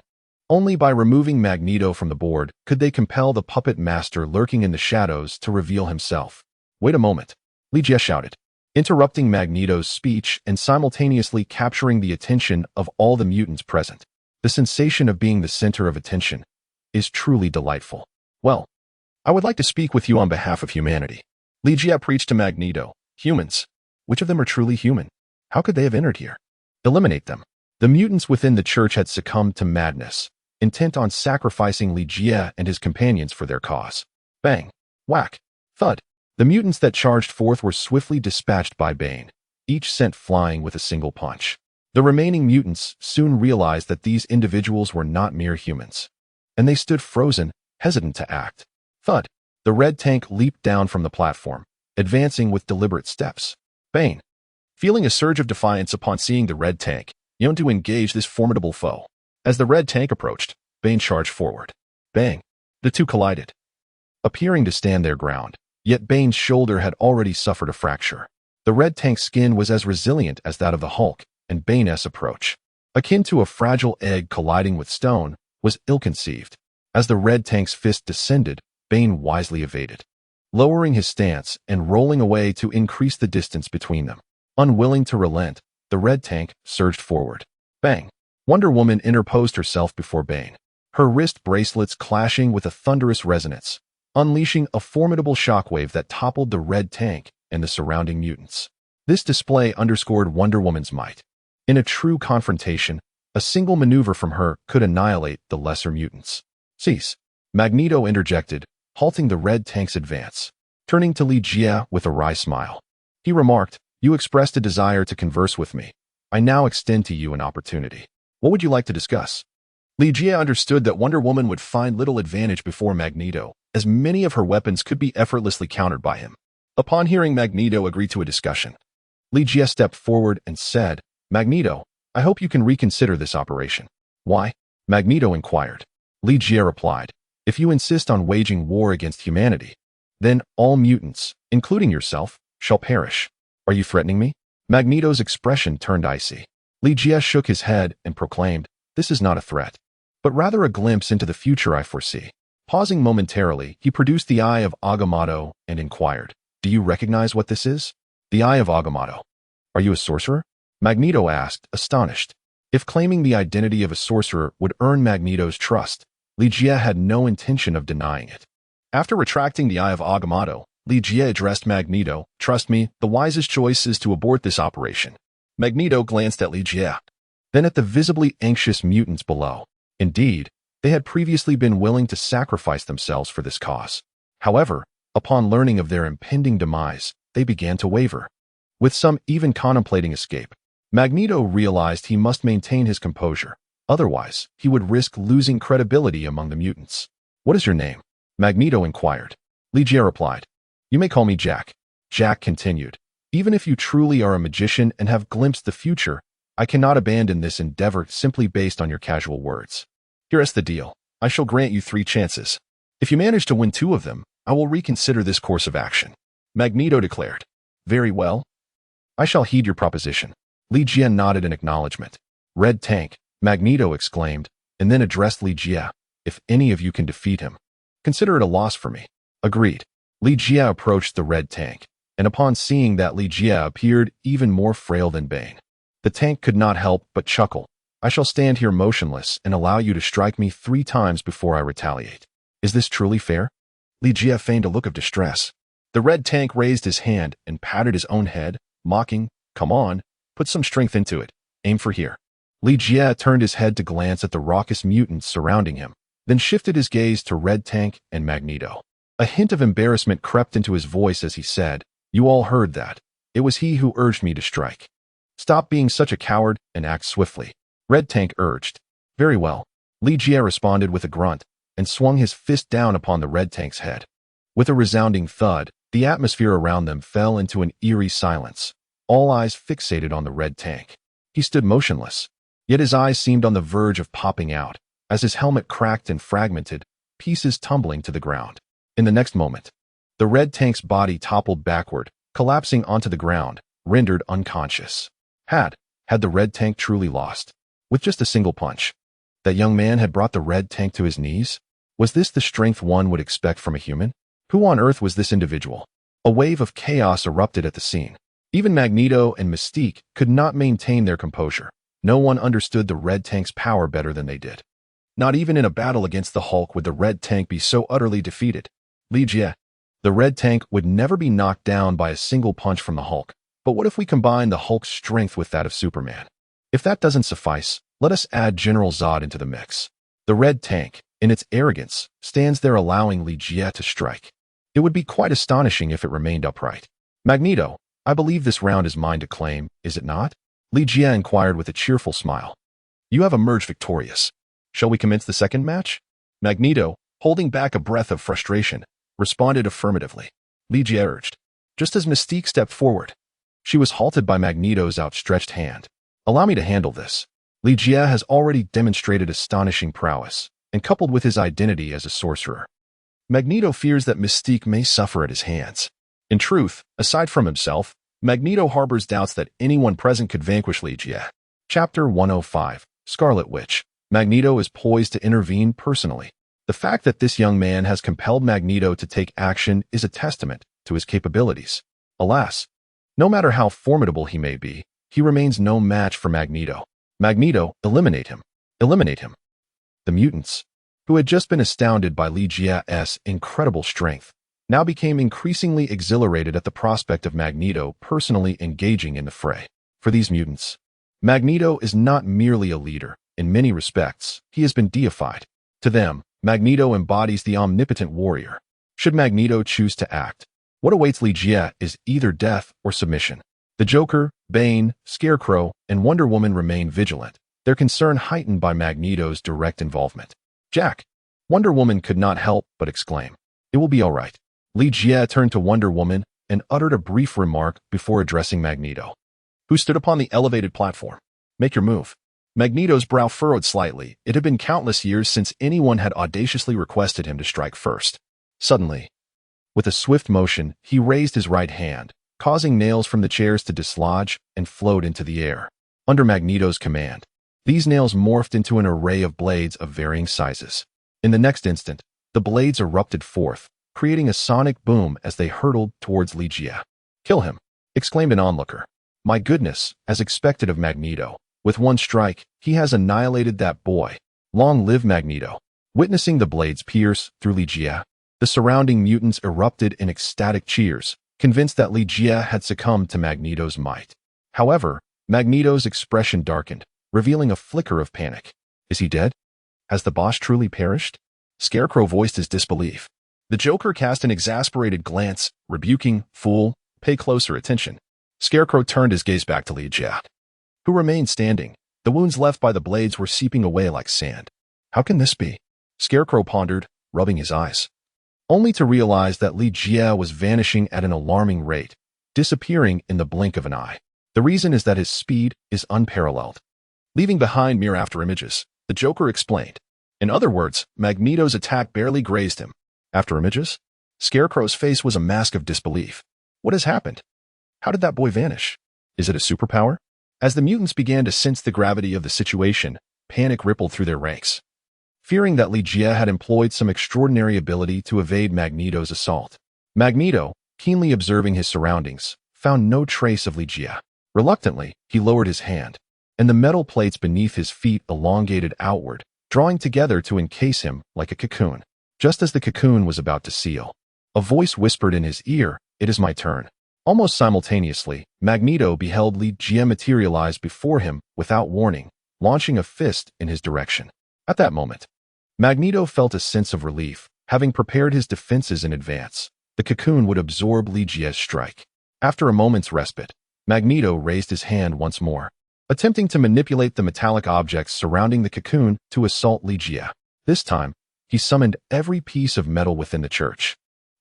Only by removing Magneto from the board could they compel the puppet master lurking in the shadows to reveal himself. Wait a moment, Ligia shouted, interrupting Magneto's speech and simultaneously capturing the attention of all the mutants present. The sensation of being the center of attention is truly delightful. Well, I would like to speak with you on behalf of humanity. Ligia preached to Magneto. Humans. Which of them are truly human? How could they have entered here? Eliminate them. The mutants within the church had succumbed to madness, intent on sacrificing Ligia and his companions for their cause. Bang. Whack. Thud. The mutants that charged forth were swiftly dispatched by Bane, each sent flying with a single punch. The remaining mutants soon realized that these individuals were not mere humans, and they stood frozen, hesitant to act. Thud. The Red Tank leaped down from the platform, advancing with deliberate steps. Bane, feeling a surge of defiance upon seeing the Red Tank, yearned to engage this formidable foe. As the Red Tank approached, Bane charged forward. Bang. The two collided, appearing to stand their ground. Yet Bane's shoulder had already suffered a fracture. The Red Tank's skin was as resilient as that of the Hulk, and Bane's approach, akin to a fragile egg colliding with stone, was ill-conceived. As the red tank's fist descended, Bane wisely evaded, lowering his stance and rolling away to increase the distance between them. Unwilling to relent, the red tank surged forward. Bang! Wonder Woman interposed herself before Bane, her wrist bracelets clashing with a thunderous resonance, unleashing a formidable shockwave that toppled the red tank and the surrounding mutants. This display underscored Wonder Woman's might. In a true confrontation, a single maneuver from her could annihilate the lesser mutants. Cease! Magneto interjected, halting the red tank's advance. Turning to Li Jie with a wry smile, he remarked, "You expressed a desire to converse with me. I now extend to you an opportunity. What would you like to discuss?" Li Jie understood that Wonder Woman would find little advantage before Magneto, as many of her weapons could be effortlessly countered by him. Upon hearing Magneto agree to a discussion, Li Jie stepped forward and said, "Magneto, I hope you can reconsider this operation." "Why?" Magneto inquired. Li Jie replied, "If you insist on waging war against humanity, then all mutants, including yourself, shall perish. Are you threatening me?" Magneto's expression turned icy. Li Jie shook his head and proclaimed, "This is not a threat, but rather a glimpse into the future I foresee." Pausing momentarily, he produced the Eye of Agamotto and inquired, "Do you recognize what this is?" "The Eye of Agamotto. Are you a sorcerer?" Magneto asked, astonished. If claiming the identity of a sorcerer would earn Magneto's trust, Li Jie had no intention of denying it. After retracting the Eye of Agamotto, Li Jie addressed Magneto, "Trust me, the wisest choice is to abort this operation." Magneto glanced at Li Jie, then at the visibly anxious mutants below. Indeed, they had previously been willing to sacrifice themselves for this cause. However, upon learning of their impending demise, they began to waver, with some even contemplating escape. Magneto realized he must maintain his composure, otherwise he would risk losing credibility among the mutants. "What is your name?" Magneto inquired. Li Jie replied, "You may call me Jack." Jack continued, "Even if you truly are a magician and have glimpsed the future, I cannot abandon this endeavor simply based on your casual words. Here's the deal. I shall grant you 3 chances. If you manage to win 2 of them, I will reconsider this course of action." Magneto declared, "Very well. I shall heed your proposition." Li Jie nodded in acknowledgement. "Red Tank," Magneto exclaimed, and then addressed Li Jie, "If any of you can defeat him, consider it a loss for me." Agreed. Li Jie approached the red tank, and upon seeing that Li Jie appeared even more frail than Bane, the tank could not help but chuckle. "I shall stand here motionless and allow you to strike me 3 times before I retaliate. Is this truly fair?" Li Jie feigned a look of distress. The red tank raised his hand and patted his own head, mocking, "Come on, put some strength into it. Aim for here." Li Jie turned his head to glance at the raucous mutants surrounding him, then shifted his gaze to Red Tank and Magneto. A hint of embarrassment crept into his voice as he said, "You all heard that. It was he who urged me to strike. Stop being such a coward and act swiftly." Red Tank urged. "Very well." Li Jie responded with a grunt and swung his fist down upon the Red Tank's head. With a resounding thud, the atmosphere around them fell into an eerie silence, all eyes fixated on the Red Tank. He stood motionless, yet his eyes seemed on the verge of popping out, as his helmet cracked and fragmented, pieces tumbling to the ground. In the next moment, the Red Tank's body toppled backward, collapsing onto the ground, rendered unconscious. Had the Red Tank truly lost? With just a single punch, that young man had brought the Red Tank to his knees? Was this the strength one would expect from a human? Who on earth was this individual? A wave of chaos erupted at the scene. Even Magneto and Mystique could not maintain their composure. No one understood the Red Tank's power better than they did. Not even in a battle against the Hulk would the Red Tank be so utterly defeated. Li Jie, the Red Tank would never be knocked down by a single punch from the Hulk. But what if we combine the Hulk's strength with that of Superman? If that doesn't suffice, let us add General Zod into the mix. The Red Tank, in its arrogance, stands there allowing Li Jie to strike. It would be quite astonishing if it remained upright. "Magneto, I believe this round is mine to claim, is it not?" Li Jie inquired with a cheerful smile. "You have emerged victorious. Shall we commence the second match?" Magneto, holding back a breath of frustration, responded affirmatively. Li Jie urged, just as Mystique stepped forward. She was halted by Magneto's outstretched hand. "Allow me to handle this." Li Jie has already demonstrated astonishing prowess, and coupled with his identity as a sorcerer, Magneto fears that Mystique may suffer at his hands. In truth, aside from himself, Magneto harbors doubts that anyone present could vanquish Li Jie. Chapter 105, Scarlet Witch. Magneto is poised to intervene personally. The fact that this young man has compelled Magneto to take action is a testament to his capabilities. Alas, no matter how formidable he may be, he remains no match for Magneto. Magneto, eliminate him. Eliminate him. The mutants, who had just been astounded by Li Jia's incredible strength, now became increasingly exhilarated at the prospect of Magneto personally engaging in the fray. For these mutants, Magneto is not merely a leader. In many respects, he has been deified. To them, Magneto embodies the omnipotent warrior. Should Magneto choose to act, what awaits Li Jia is either death or submission. The Joker, Bane, Scarecrow, and Wonder Woman remain vigilant, their concern heightened by Magneto's direct involvement. Jack, Wonder Woman could not help but exclaim. It will be all right. Li Jia turned to Wonder Woman and uttered a brief remark before addressing Magneto, who stood upon the elevated platform. Make your move. Magneto's brow furrowed slightly. It had been countless years since anyone had audaciously requested him to strike first. Suddenly, with a swift motion, he raised his right hand, causing nails from the chairs to dislodge and float into the air. Under Magneto's command, these nails morphed into an array of blades of varying sizes. In the next instant, the blades erupted forth, creating a sonic boom as they hurtled towards Li Jia. Kill him, exclaimed an onlooker. My goodness, as expected of Magneto. With one strike, he has annihilated that boy. Long live Magneto. Witnessing the blades pierce through Li Jia, the surrounding mutants erupted in ecstatic cheers, convinced that Li Jia had succumbed to Magneto's might. However, Magneto's expression darkened, revealing a flicker of panic. Is he dead? Has the boss truly perished? Scarecrow voiced his disbelief. The Joker cast an exasperated glance, rebuking, fool, pay closer attention. Scarecrow turned his gaze back to Li Jia, who remained standing. The wounds left by the blades were seeping away like sand. How can this be? Scarecrow pondered, rubbing his eyes, only to realize that Li Jia was vanishing at an alarming rate, disappearing in the blink of an eye. The reason is that his speed is unparalleled. Leaving behind mere afterimages, the Joker explained. In other words, Magneto's attack barely grazed him. Afterimages? Scarecrow's face was a mask of disbelief. What has happened? How did that boy vanish? Is it a superpower? As the mutants began to sense the gravity of the situation, panic rippled through their ranks. Fearing that Li Jia had employed some extraordinary ability to evade Magneto's assault, Magneto, keenly observing his surroundings, found no trace of Li Jia. Reluctantly, he lowered his hand, and the metal plates beneath his feet elongated outward, drawing together to encase him like a cocoon. Just as the cocoon was about to seal, a voice whispered in his ear, "It is my turn." Almost simultaneously, Magneto beheld Li Jia materialize before him without warning, launching a fist in his direction. At that moment, Magneto felt a sense of relief. Having prepared his defenses in advance, the cocoon would absorb Li Jia's strike. After a moment's respite, Magneto raised his hand once more, attempting to manipulate the metallic objects surrounding the cocoon to assault Li Jia. This time, he summoned every piece of metal within the church,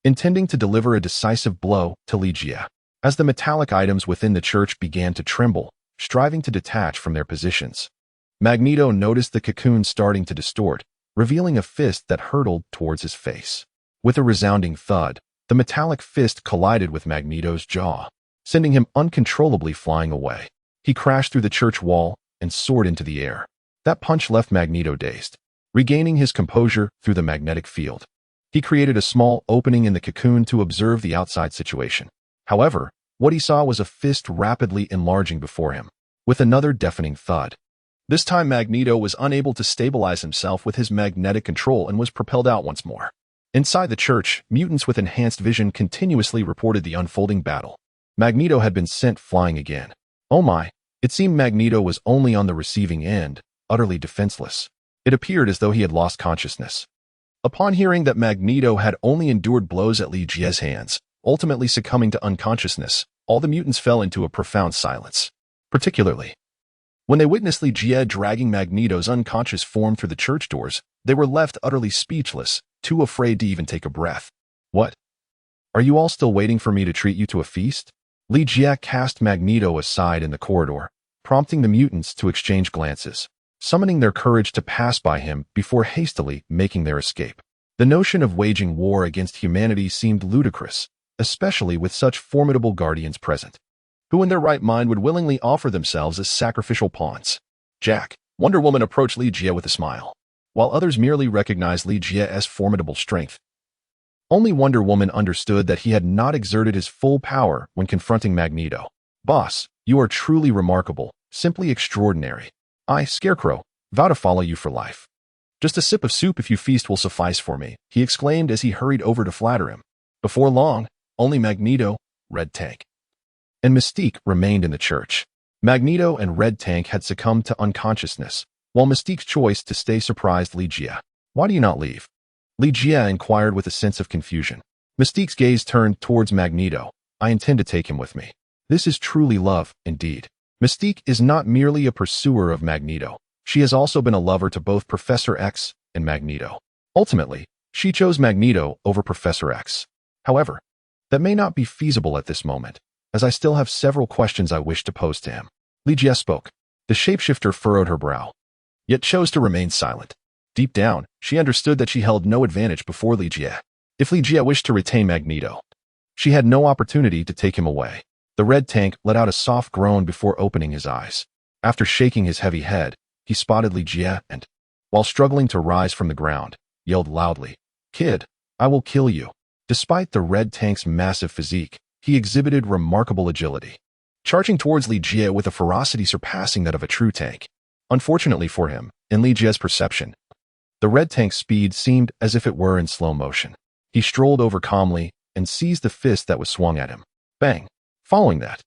intending to deliver a decisive blow to Li Jia. As the metallic items within the church began to tremble, striving to detach from their positions, Magneto noticed the cocoon starting to distort, revealing a fist that hurtled towards his face. With a resounding thud, the metallic fist collided with Magneto's jaw, sending him uncontrollably flying away. He crashed through the church wall and soared into the air. That punch left Magneto dazed. Regaining his composure through the magnetic field, he created a small opening in the cocoon to observe the outside situation. However, what he saw was a fist rapidly enlarging before him, with another deafening thud. This time Magneto was unable to stabilize himself with his magnetic control and was propelled out once more. Inside the church, mutants with enhanced vision continuously reported the unfolding battle. Magneto had been sent flying again. Oh my, it seemed Magneto was only on the receiving end, utterly defenseless. It appeared as though he had lost consciousness. Upon hearing that Magneto had only endured blows at Li Jia's hands, ultimately succumbing to unconsciousness, all the mutants fell into a profound silence. Particularly, when they witnessed Li Jia dragging Magneto's unconscious form through the church doors, they were left utterly speechless, too afraid to even take a breath. What? Are you all still waiting for me to treat you to a feast? Li Jia cast Magneto aside in the corridor, prompting the mutants to exchange glances, summoning their courage to pass by him before hastily making their escape. The notion of waging war against humanity seemed ludicrous, especially with such formidable guardians present. Who in their right mind would willingly offer themselves as sacrificial pawns? Jack, Wonder Woman approached Li Jia with a smile. while others merely recognized Ligia's formidable strength. Only Wonder Woman understood that he had not exerted his full power when confronting Magneto. "Boss, you are truly remarkable, simply extraordinary. I, Scarecrow, vow to follow you for life. Just a sip of soup if you feast will suffice for me," he exclaimed as he hurried over to flatter him. Before long, only Magneto, Red Tank, and Mystique remained in the church. Magneto and Red Tank had succumbed to unconsciousness, while Mystique's choice to stay surprised Ligia. "Why do you not leave?" Ligia inquired with a sense of confusion. Mystique's gaze turned towards Magneto. "I intend to take him with me. This is truly love, indeed." Mystique is not merely a pursuer of Magneto. She has also been a lover to both Professor X and Magneto. Ultimately, she chose Magneto over Professor X. However, that may not be feasible at this moment, as I still have several questions I wish to pose to him. Ligia spoke. The shapeshifter furrowed her brow, yet chose to remain silent. Deep down, she understood that she held no advantage before Ligia. If Ligia wished to retain Magneto, she had no opportunity to take him away. The Red Tank let out a soft groan before opening his eyes. After shaking his heavy head, he spotted Ligia and, while struggling to rise from the ground, yelled loudly, "Kid, I will kill you." Despite the Red Tank's massive physique, he exhibited remarkable agility, charging towards Ligia with a ferocity surpassing that of a true tank. Unfortunately for him, in Ligia's perception, the Red Tank's speed seemed as if it were in slow motion. He strolled over calmly and seized the fist that was swung at him. Bang! Following that,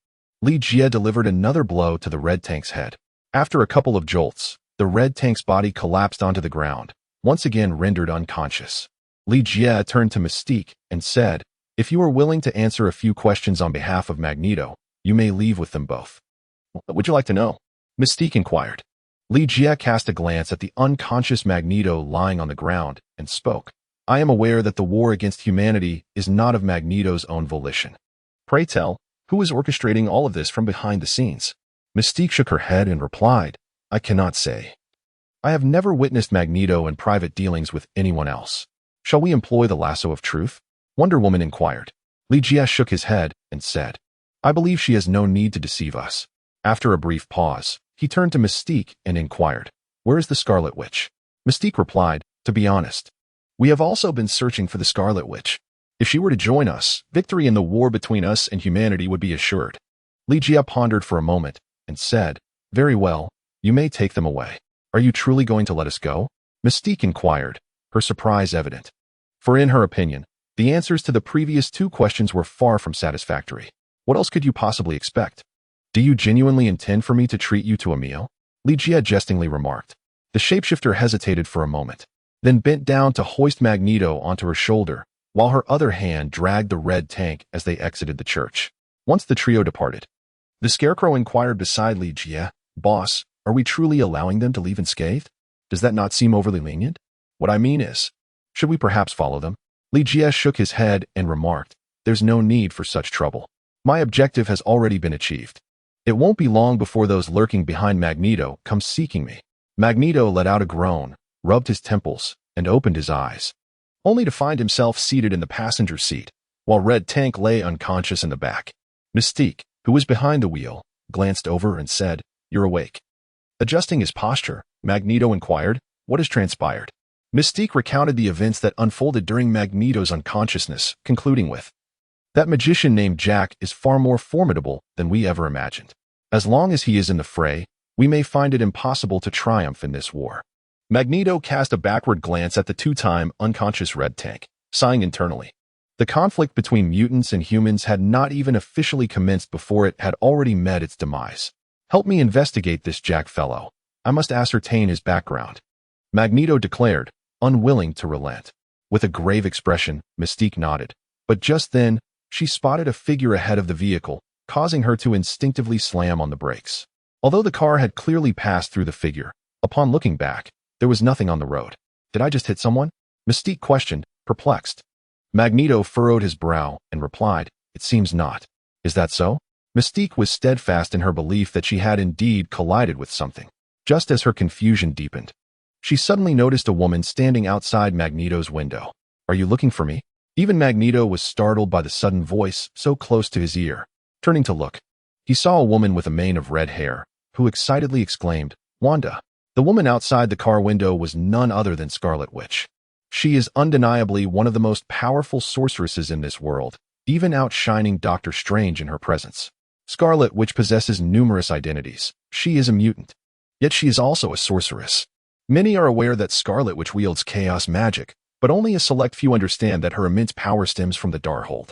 Ligia delivered another blow to the Red Tank's head. After a couple of jolts, the Red Tank's body collapsed onto the ground, once again rendered unconscious. Ligia turned to Mystique and said, "If you are willing to answer a few questions on behalf of Magneto, you may leave with them both." "What would you like to know?" Mystique inquired. Ligia cast a glance at the unconscious Magneto lying on the ground and spoke. "I am aware that the war against humanity is not of Magneto's own volition. Pray tell, who is orchestrating all of this from behind the scenes?" Mystique shook her head and replied, "I cannot say. I have never witnessed Magneto in private dealings with anyone else. Shall we employ the lasso of truth?" Wonder Woman inquired. Ligia shook his head and said, "I believe she has no need to deceive us." After a brief pause, he turned to Mystique and inquired, "Where is the Scarlet Witch?" Mystique replied, "To be honest, we have also been searching for the Scarlet Witch. If she were to join us, victory in the war between us and humanity would be assured." Ligia pondered for a moment and said, "Very well, you may take them away. Are you truly going to let us go?" Mystique inquired, her surprise evident. For in her opinion, the answers to the previous two questions were far from satisfactory. What else could you possibly expect? "Do you genuinely intend for me to treat you to a meal?" Ligia jestingly remarked. The shapeshifter hesitated for a moment, then bent down to hoist Magneto onto her shoulder, while her other hand dragged the Red Tank as they exited the church. Once the trio departed, the Scarecrow inquired beside Ligia, "Boss, are we truly allowing them to leave unscathed? Does that not seem overly lenient? What I mean is, should we perhaps follow them?" Ligia shook his head and remarked, "There's no need for such trouble. My objective has already been achieved. It won't be long before those lurking behind Magneto come seeking me." Magneto let out a groan, rubbed his temples, and opened his eyes, only to find himself seated in the passenger seat, while Red Tank lay unconscious in the back. Mystique, who was behind the wheel, glanced over and said, "You're awake." Adjusting his posture, Magneto inquired, "What has transpired?" Mystique recounted the events that unfolded during Magneto's unconsciousness, concluding with, "That magician named Jack is far more formidable than we ever imagined. As long as he is in the fray, we may find it impossible to triumph in this war." Magneto cast a backward glance at the two-time unconscious Red Tank, sighing internally. The conflict between mutants and humans had not even officially commenced before it had already met its demise. "Help me investigate this Jack fellow. I must ascertain his background," Magneto declared, unwilling to relent. With a grave expression, Mystique nodded. But just then, she spotted a figure ahead of the vehicle, causing her to instinctively slam on the brakes. Although the car had clearly passed through the figure, upon looking back, there was nothing on the road. "Did I just hit someone?" Mystique questioned, perplexed. Magneto furrowed his brow and replied, "It seems not." "Is that so?" Mystique was steadfast in her belief that she had indeed collided with something. Just as her confusion deepened, she suddenly noticed a woman standing outside Magneto's window. "Are you looking for me?" Even Magneto was startled by the sudden voice so close to his ear. Turning to look, he saw a woman with a mane of red hair, who excitedly exclaimed, "Wanda, The woman outside the car window was none other than Scarlet Witch. She is undeniably one of the most powerful sorceresses in this world, even outshining Doctor Strange in her presence. Scarlet Witch possesses numerous identities. She is a mutant, yet she is also a sorceress. Many are aware that Scarlet Witch wields chaos magic, but only a select few understand that her immense power stems from the Darkhold.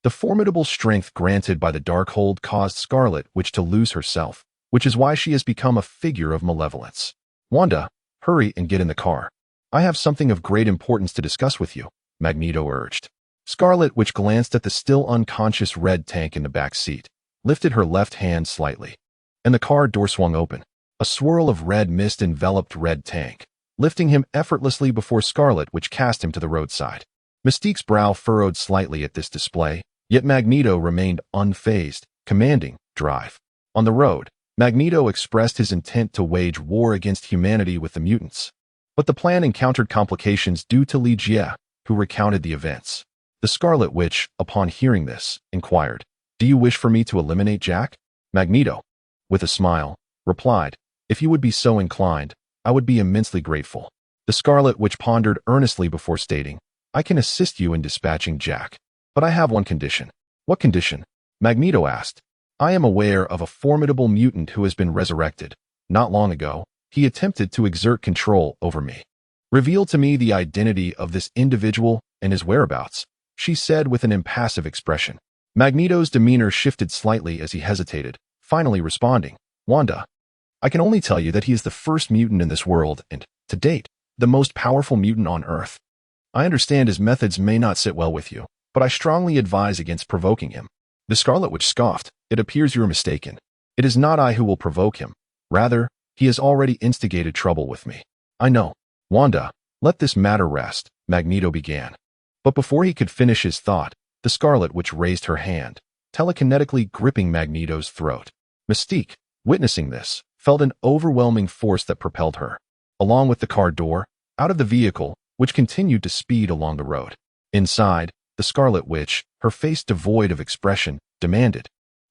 The formidable strength granted by the Darkhold caused Scarlet Witch to lose herself, which is why she has become a figure of malevolence. Wanda, hurry and get in the car. I have something of great importance to discuss with you, Magneto urged. Scarlet Witch glanced at the still unconscious red tank in the back seat, lifted her left hand slightly, and the car door swung open. A swirl of red mist enveloped Red Tank, lifting him effortlessly before Scarlet Witch cast him to the roadside. Mystique's brow furrowed slightly at this display, yet Magneto remained unfazed, commanding, drive. On the road, Magneto expressed his intent to wage war against humanity with the mutants. But the plan encountered complications due to Li Jie, who recounted the events. The Scarlet Witch, upon hearing this, inquired, "Do you wish for me to eliminate Jack?" Magneto, with a smile, replied, "If you would be so inclined, I would be immensely grateful." The Scarlet Witch pondered earnestly before stating, "I can assist you in dispatching Jack, but I have one condition." "What condition?" Magneto asked. "I am aware of a formidable mutant who has been resurrected. Not long ago, he attempted to exert control over me. Reveal to me the identity of this individual and his whereabouts," she said with an impassive expression. Magneto's demeanor shifted slightly as he hesitated, finally responding, "Wanda, I can only tell you that he is the first mutant in this world and, to date, the most powerful mutant on Earth. I understand his methods may not sit well with you, but I strongly advise against provoking him." The Scarlet Witch scoffed. "It appears you are mistaken. It is not I who will provoke him. Rather, he has already instigated trouble with me." "I know. Wanda, let this matter rest," Magneto began. But before he could finish his thought, the Scarlet Witch raised her hand, telekinetically gripping Magneto's throat. Mystique, witnessing this, felt an overwhelming force that propelled her, along with the car door, out of the vehicle, which continued to speed along the road. Inside, the Scarlet Witch, her face devoid of expression, demanded,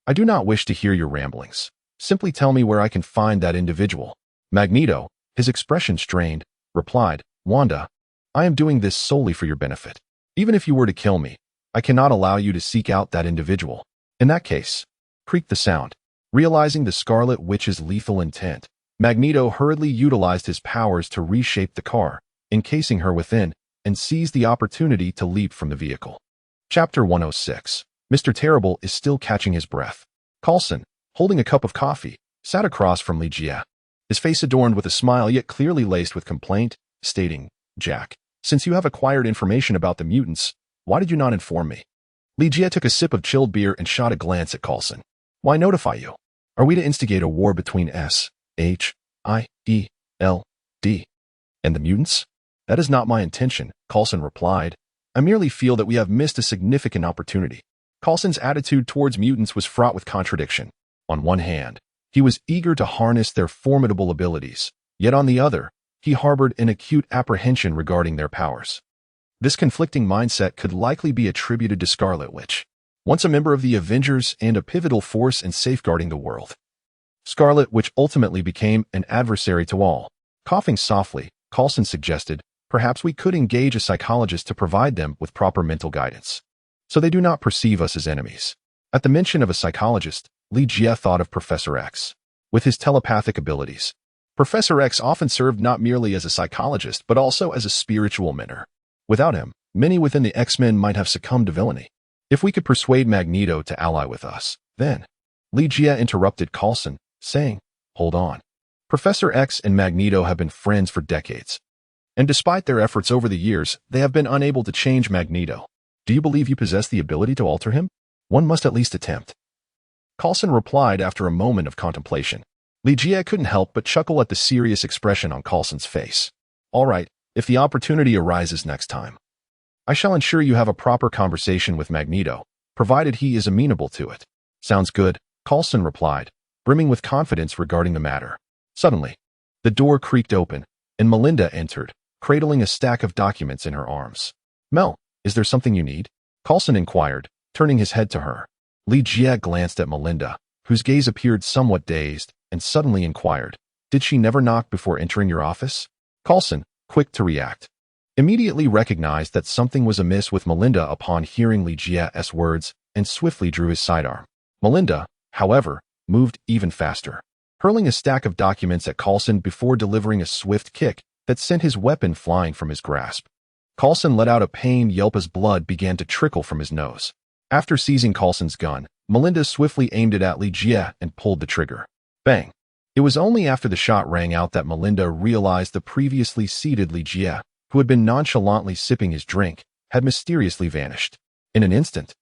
"I do not wish to hear your ramblings. Simply tell me where I can find that individual." Magneto, his expression strained, replied, "Wanda, I am doing this solely for your benefit. Even if you were to kill me, I cannot allow you to seek out that individual. In that case," creaked the sound. Realizing the Scarlet Witch's lethal intent, Magneto hurriedly utilized his powers to reshape the car, encasing her within, and seized the opportunity to leap from the vehicle. Chapter 106. Mr. Terrible is still catching his breath. Coulson, holding a cup of coffee, sat across from Li Jie, his face adorned with a smile yet clearly laced with complaint, stating, "Jack, since you have acquired information about the mutants, why did you not inform me?" Li Jie took a sip of chilled beer and shot a glance at Coulson. "Why notify you? Are we to instigate a war between S-H-I-E-L-D and the mutants?" "That is not my intention," Coulson replied. "I merely feel that we have missed a significant opportunity." Coulson's attitude towards mutants was fraught with contradiction. On one hand, he was eager to harness their formidable abilities, yet on the other, he harbored an acute apprehension regarding their powers. This conflicting mindset could likely be attributed to Scarlet Witch, once a member of the Avengers and a pivotal force in safeguarding the world. Scarlet Witch ultimately became an adversary to all. Coughing softly, Coulson suggested, "Perhaps we could engage a psychologist to provide them with proper mental guidance, so they do not perceive us as enemies." At the mention of a psychologist, Li Jie thought of Professor X. With his telepathic abilities, Professor X often served not merely as a psychologist but also as a spiritual mentor. Without him, many within the X-Men might have succumbed to villainy. "If we could persuade Magneto to ally with us, then—" Li Jie interrupted Coulson, saying, "Hold on. Professor X and Magneto have been friends for decades, and despite their efforts over the years, they have been unable to change Magneto. Do you believe you possess the ability to alter him? One must at least attempt." Coulson replied after a moment of contemplation. Li Jie couldn't help but chuckle at the serious expression on Coulson's face. "All right, if the opportunity arises next time, I shall ensure you have a proper conversation with Magneto, provided he is amenable to it." "Sounds good," Coulson replied, brimming with confidence regarding the matter. Suddenly, the door creaked open, and Melinda entered, cradling a stack of documents in her arms. "Mel, is there something you need?" Coulson inquired, turning his head to her. Li Jie glanced at Melinda, whose gaze appeared somewhat dazed, and suddenly inquired, Did she never knock before entering your office? Coulson, quick to react, immediately recognized that something was amiss with Melinda upon hearing Ligia's words and swiftly drew his sidearm. Melinda, however, moved even faster, hurling a stack of documents at Coulson before delivering a swift kick that sent his weapon flying from his grasp. Coulson let out a pained yelp as blood began to trickle from his nose. After seizing Coulson's gun, Melinda swiftly aimed it at Ligia and pulled the trigger. Bang! It was only after the shot rang out that Melinda realized the previously seated Ligia, who had been nonchalantly sipping his drink, had mysteriously vanished. In an instant,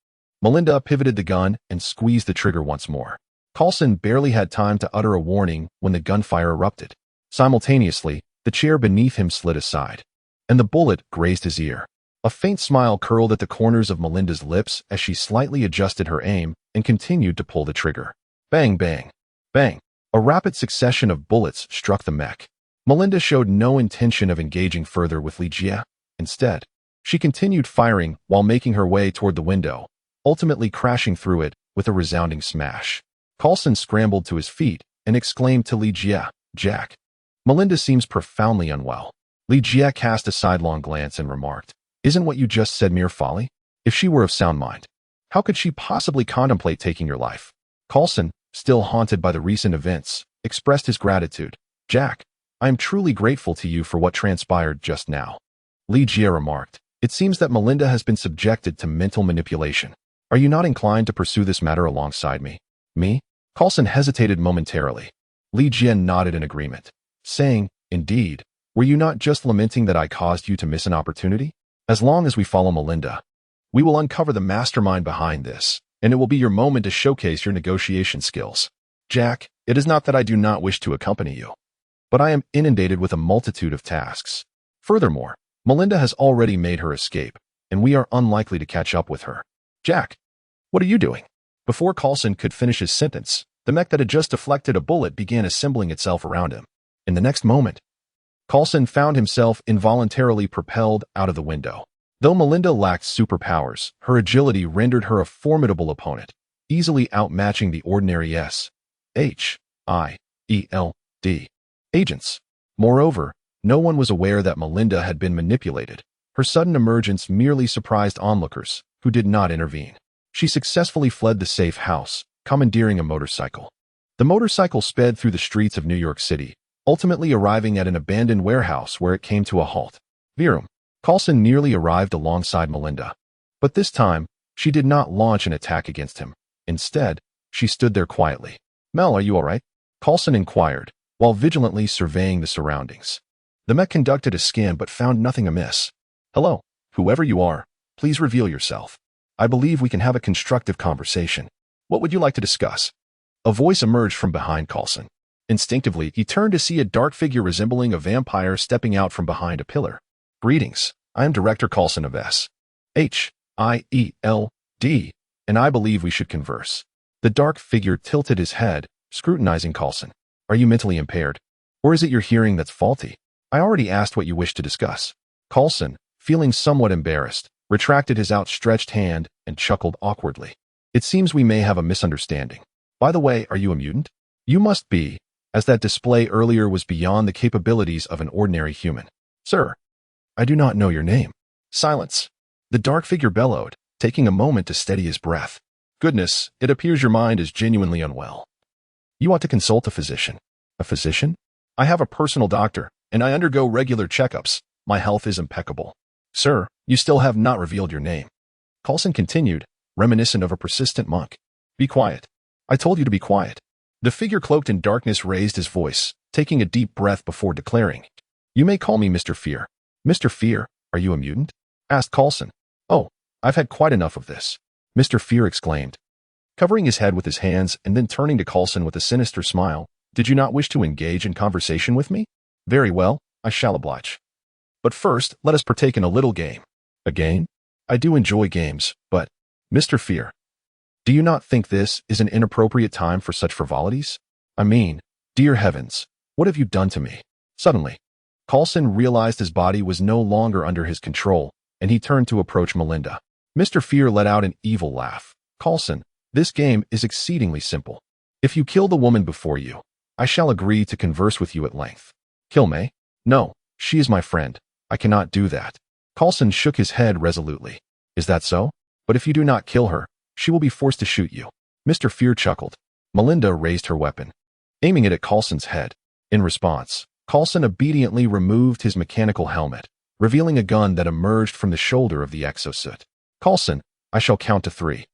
Melinda pivoted the gun and squeezed the trigger once more. Coulson barely had time to utter a warning when the gunfire erupted. Simultaneously, the chair beneath him slid aside, and the bullet grazed his ear. A faint smile curled at the corners of Melinda's lips as she slightly adjusted her aim and continued to pull the trigger. Bang, bang, bang. A rapid succession of bullets struck the mech. Melinda showed no intention of engaging further with Ligia. Instead, she continued firing while making her way toward the window, ultimately crashing through it with a resounding smash. Coulson scrambled to his feet and exclaimed to Ligia, "Jack, Melinda seems profoundly unwell." Ligia cast a sidelong glance and remarked, "Isn't what you just said mere folly? If she were of sound mind, how could she possibly contemplate taking your life?" Coulson, still haunted by the recent events, expressed his gratitude. "Jack, I am truly grateful to you for what transpired just now." Ligia remarked, "It seems that Melinda has been subjected to mental manipulation. Are you not inclined to pursue this matter alongside me?" "Me?" Coulson hesitated momentarily. Ligia nodded in agreement, saying, "Indeed, were you not just lamenting that I caused you to miss an opportunity? As long as we follow Melinda, we will uncover the mastermind behind this, and it will be your moment to showcase your negotiation skills. Jack, it is not that I do not wish to accompany you, but I am inundated with a multitude of tasks. Furthermore, Melinda has already made her escape, and we are unlikely to catch up with her." "Jack, what are you doing?" Before Coulson could finish his sentence, the mech that had just deflected a bullet began assembling itself around him. In the next moment, Coulson found himself involuntarily propelled out of the window. Though Melinda lacked superpowers, her agility rendered her a formidable opponent, easily outmatching the ordinary S.H.I.E.L.D. agents. Moreover, no one was aware that Melinda had been manipulated. Her sudden emergence merely surprised onlookers, who did not intervene. She successfully fled the safe house, commandeering a motorcycle. The motorcycle sped through the streets of New York City, ultimately arriving at an abandoned warehouse where it came to a halt. Virum. Coulson nearly arrived alongside Melinda, but this time, she did not launch an attack against him. Instead, she stood there quietly. "Mel, are you all right?" Coulson inquired, while vigilantly surveying the surroundings. The mech conducted a scan but found nothing amiss. "Hello, whoever you are, please reveal yourself. I believe we can have a constructive conversation. What would you like to discuss?" A voice emerged from behind Coulson. Instinctively, he turned to see a dark figure resembling a vampire stepping out from behind a pillar. "Greetings, I am Director Coulson of S.H.I.E.L.D., and I believe we should converse." The dark figure tilted his head, scrutinizing Coulson. "Are you mentally impaired? Or is it your hearing that's faulty? I already asked what you wish to discuss." Coulson, feeling somewhat embarrassed, retracted his outstretched hand and chuckled awkwardly. "It seems we may have a misunderstanding. By the way, are you a mutant?" "You must be, as that display earlier was beyond the capabilities of an ordinary human." "Sir, I do not know your name." "Silence." The dark figure bellowed, taking a moment to steady his breath. "Goodness, it appears your mind is genuinely unwell. You ought to consult a physician." "A physician?" "I have a personal doctor, and I undergo regular checkups. My health is impeccable." "Sir, you still have not revealed your name." Coulson continued, reminiscent of a persistent monk. "Be quiet. I told you to be quiet." The figure cloaked in darkness raised his voice, taking a deep breath before declaring, "You may call me Mr. Fear." "Mr. Fear, are you a mutant?" asked Coulson. "Oh, I've had quite enough of this," Mr. Fear exclaimed, covering his head with his hands and then turning to Coulson with a sinister smile. "Did you not wish to engage in conversation with me? Very well, I shall oblige. But first, let us partake in a little game." "A game? I do enjoy games, but..." "Mr. Fear, do you not think this is an inappropriate time for such frivolities? I mean, dear heavens, what have you done to me?" Suddenly, Coulson realized his body was no longer under his control, and he turned to approach Melinda. Mr. Fear let out an evil laugh. "Coulson, this game is exceedingly simple. If you kill the woman before you, I shall agree to converse with you at length. Kill May? No, she is my friend. I cannot do that. Coulson shook his head resolutely. Is that so? But if you do not kill her, she will be forced to shoot you. Mr. Fear chuckled. Melinda raised her weapon, aiming it at Coulson's head. In response, Coulson obediently removed his mechanical helmet, revealing a gun that emerged from the shoulder of the exosuit. Coulson, I shall count to 3.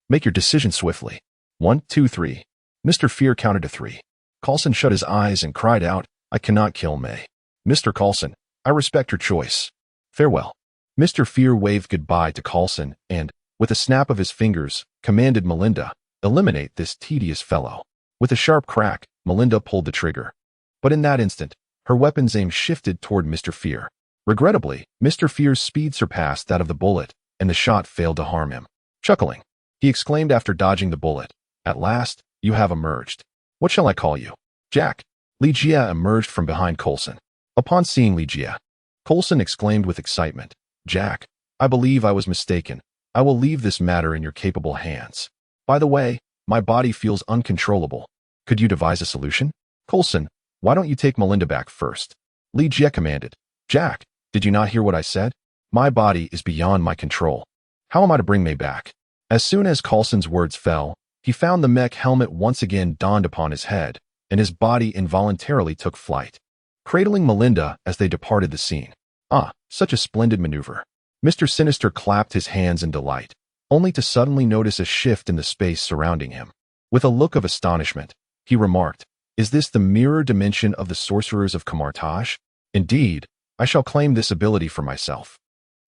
Make your decision swiftly. 1, 2, 3. Mr. Fear counted to 3. Coulson shut his eyes and cried out, I cannot kill May. Mr. Coulson, I respect your choice. Farewell. Mr. Fear waved goodbye to Coulson and, with a snap of his fingers, commanded Melinda, eliminate this tedious fellow. With a sharp crack, Melinda pulled the trigger. But in that instant, her weapon's aim shifted toward Mr. Fear. Regrettably, Mr. Fear's speed surpassed that of the bullet, and the shot failed to harm him. Chuckling, he exclaimed after dodging the bullet, At last, you have emerged. What shall I call you? Jack. Li Jie emerged from behind Coulson. Upon seeing Li Jie, Coulson exclaimed with excitement, Jack, I believe I was mistaken. I will leave this matter in your capable hands. By the way, my body feels uncontrollable. Could you devise a solution? Coulson, why don't you take Melinda back first? Li Jie commanded. Jack, did you not hear what I said? My body is beyond my control. How am I to bring May back? As soon as Coulson's words fell, he found the mech helmet once again dawned upon his head, and his body involuntarily took flight, cradling Melinda as they departed the scene. Ah, such a splendid maneuver. Mr. Sinister clapped his hands in delight, only to suddenly notice a shift in the space surrounding him. With a look of astonishment, he remarked, Is this the mirror dimension of the sorcerers of Camartage? Indeed, I shall claim this ability for myself.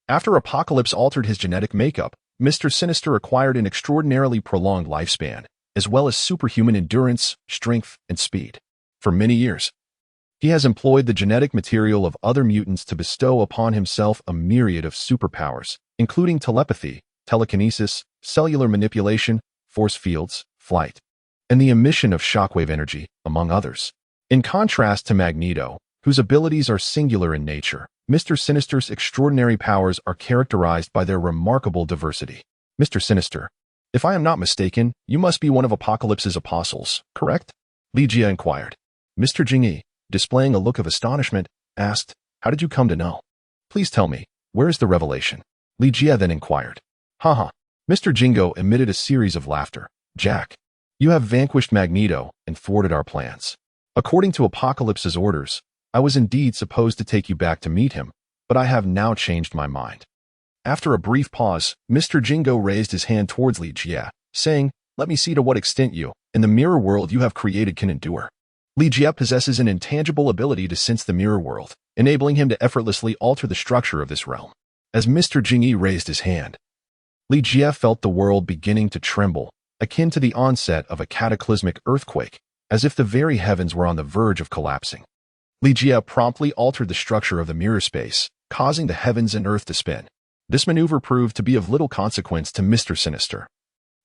After Apocalypse altered his genetic makeup, Mr. Sinister acquired an extraordinarily prolonged lifespan, as well as superhuman endurance, strength, and speed. For many years, he has employed the genetic material of other mutants to bestow upon himself a myriad of superpowers, including telepathy, telekinesis, cellular manipulation, force fields, flight, and the emission of shockwave energy, among others. In contrast to Magneto, whose abilities are singular in nature, Mr. Sinister's extraordinary powers are characterized by their remarkable diversity. Mr. Sinister, if I am not mistaken, you must be one of Apocalypse's apostles, correct? Li Jie inquired. Mr. Jingyi, displaying a look of astonishment, asked, How did you come to know? Please tell me, where is the revelation? Li Jie then inquired. Haha. Mr. Jingo emitted a series of laughter. Jack, you have vanquished Magneto and thwarted our plans. According to Apocalypse's orders, I was indeed supposed to take you back to meet him, but I have now changed my mind. After a brief pause, Mr. Jingo raised his hand towards Li Jie, saying, Let me see to what extent you, in the mirror world you have created, can endure. Li Jie possesses an intangible ability to sense the mirror world, enabling him to effortlessly alter the structure of this realm. As Mr. Jingyi raised his hand, Li Jie felt the world beginning to tremble, akin to the onset of a cataclysmic earthquake, as if the very heavens were on the verge of collapsing. Li Jie promptly altered the structure of the mirror space, causing the heavens and earth to spin. This maneuver proved to be of little consequence to Mr. Sinister.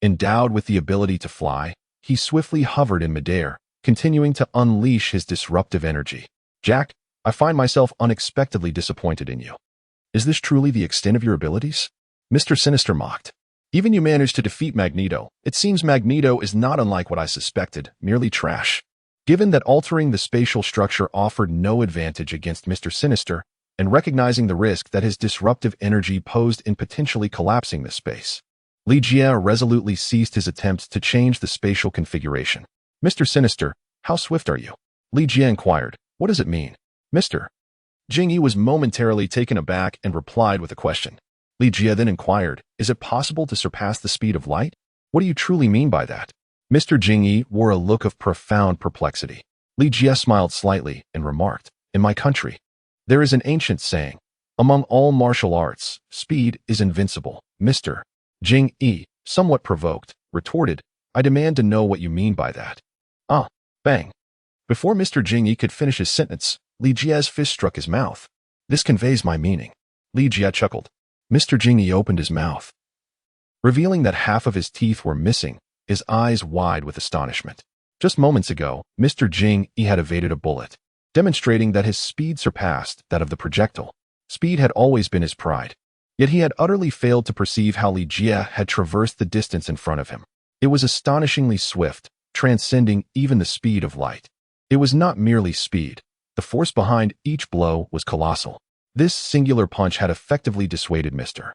Endowed with the ability to fly, he swiftly hovered in midair, continuing to unleash his disruptive energy. Jack, I find myself unexpectedly disappointed in you. Is this truly the extent of your abilities? Mr. Sinister mocked. Even you managed to defeat Magneto. It seems Magneto is not unlike what I suspected, merely trash. Given that altering the spatial structure offered no advantage against Mr. Sinister, and recognizing the risk that his disruptive energy posed in potentially collapsing the space, Li Jie resolutely ceased his attempts to change the spatial configuration. Mr. Sinister, how swift are you? Li Jie inquired. What does it mean? Mr. Jingyi was momentarily taken aback and replied with a question. Li Jie then inquired, Is it possible to surpass the speed of light? What do you truly mean by that? Mr. Jingyi wore a look of profound perplexity. Li Jie smiled slightly and remarked, In my country, there is an ancient saying, Among all martial arts, speed is invincible. Mr. Jingyi, somewhat provoked, retorted, I demand to know what you mean by that. Ah, bang. Before Mr. Jingyi could finish his sentence, Li Jie's fist struck his mouth. This conveys my meaning. Li Jie chuckled. Mr. Jingyi opened his mouth, revealing that half of his teeth were missing, his eyes wide with astonishment. Just moments ago, Mr. Jingyi had evaded a bullet, demonstrating that his speed surpassed that of the projectile. Speed had always been his pride, yet he had utterly failed to perceive how Li Jie had traversed the distance in front of him. It was astonishingly swift, transcending even the speed of light. It was not merely speed. The force behind each blow was colossal. This singular punch had effectively dissuaded Mr.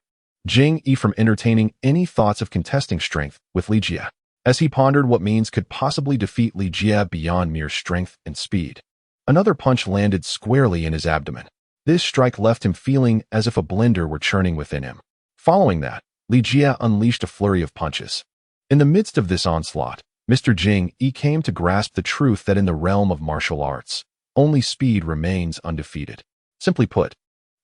Jing-Yi from entertaining any thoughts of contesting strength with Li Jie, as he pondered what means could possibly defeat Li Jie beyond mere strength and speed. Another punch landed squarely in his abdomen. This strike left him feeling as if a blender were churning within him. Following that, Li Jie unleashed a flurry of punches. In the midst of this onslaught, Mr. Jing-Yi came to grasp the truth that in the realm of martial arts, only speed remains undefeated. Simply put,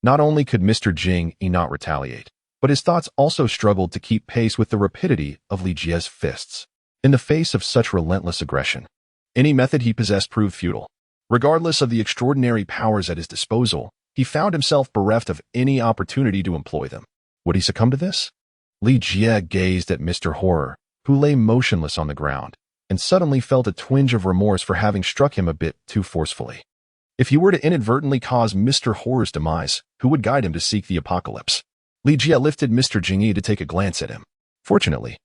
not only could Mr. Jing-Yi not retaliate, but his thoughts also struggled to keep pace with the rapidity of Li Jie's fists. In the face of such relentless aggression, any method he possessed proved futile. Regardless of the extraordinary powers at his disposal, he found himself bereft of any opportunity to employ them. Would he succumb to this? Li Jie gazed at Mr. Horror, who lay motionless on the ground, and suddenly felt a twinge of remorse for having struck him a bit too forcefully. If he were to inadvertently cause Mr. Horror's demise, who would guide him to seek the apocalypse? Li Jie lifted Mr. Jing-Yi to take a glance at him. Fortunately,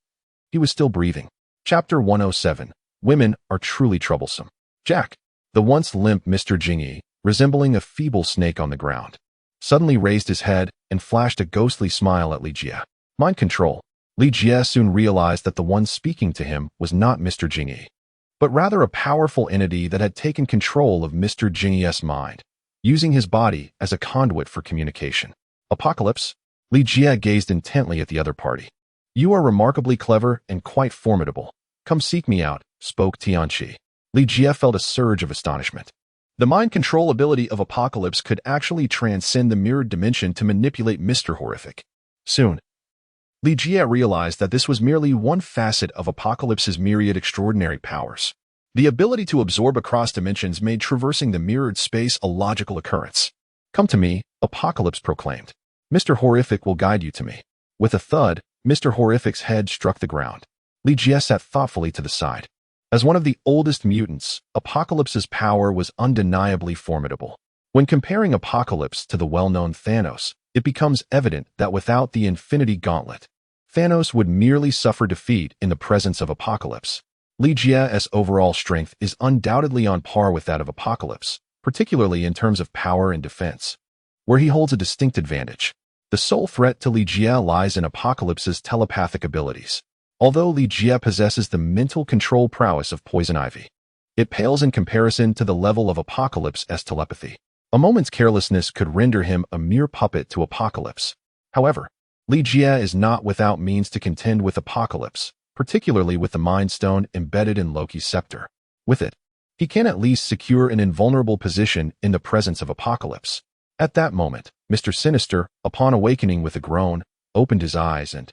he was still breathing. Chapter 107. Women are truly troublesome. Jack, the once limp Mr. Jing-Yi, resembling a feeble snake on the ground, suddenly raised his head and flashed a ghostly smile at Li Jie. Mind control. Li Jie soon realized that the one speaking to him was not Mr. Jing-Yi, but rather a powerful entity that had taken control of Mr. Jing-Yi's mind, using his body as a conduit for communication. Apocalypse? Li Jie gazed intently at the other party. You are remarkably clever and quite formidable. Come seek me out, spoke Tianqi. Li Jie felt a surge of astonishment. The mind control ability of Apocalypse could actually transcend the mirrored dimension to manipulate Mr. Horrific. Soon, Li Jie realized that this was merely one facet of Apocalypse's myriad extraordinary powers. The ability to absorb across dimensions made traversing the mirrored space a logical occurrence. Come to me, Apocalypse proclaimed. Mr. Horrific will guide you to me. With a thud, Mr. Horrific's head struck the ground. Li Jie sat thoughtfully to the side. As one of the oldest mutants, Apocalypse's power was undeniably formidable. When comparing Apocalypse to the well-known Thanos, it becomes evident that without the Infinity Gauntlet, Thanos would merely suffer defeat in the presence of Apocalypse. Li Jie's overall strength is undoubtedly on par with that of Apocalypse, particularly in terms of power and defense, where he holds a distinct advantage. The sole threat to Li Jie lies in Apocalypse's telepathic abilities. Although Li Jie possesses the mental control prowess of Poison Ivy, it pales in comparison to the level of Apocalypse's telepathy. A moment's carelessness could render him a mere puppet to Apocalypse. However, Li Jie is not without means to contend with Apocalypse, particularly with the Mind Stone embedded in Loki's scepter. With it, he can at least secure an invulnerable position in the presence of Apocalypse. At that moment, Mr. Sinister, upon awakening with a groan, opened his eyes and,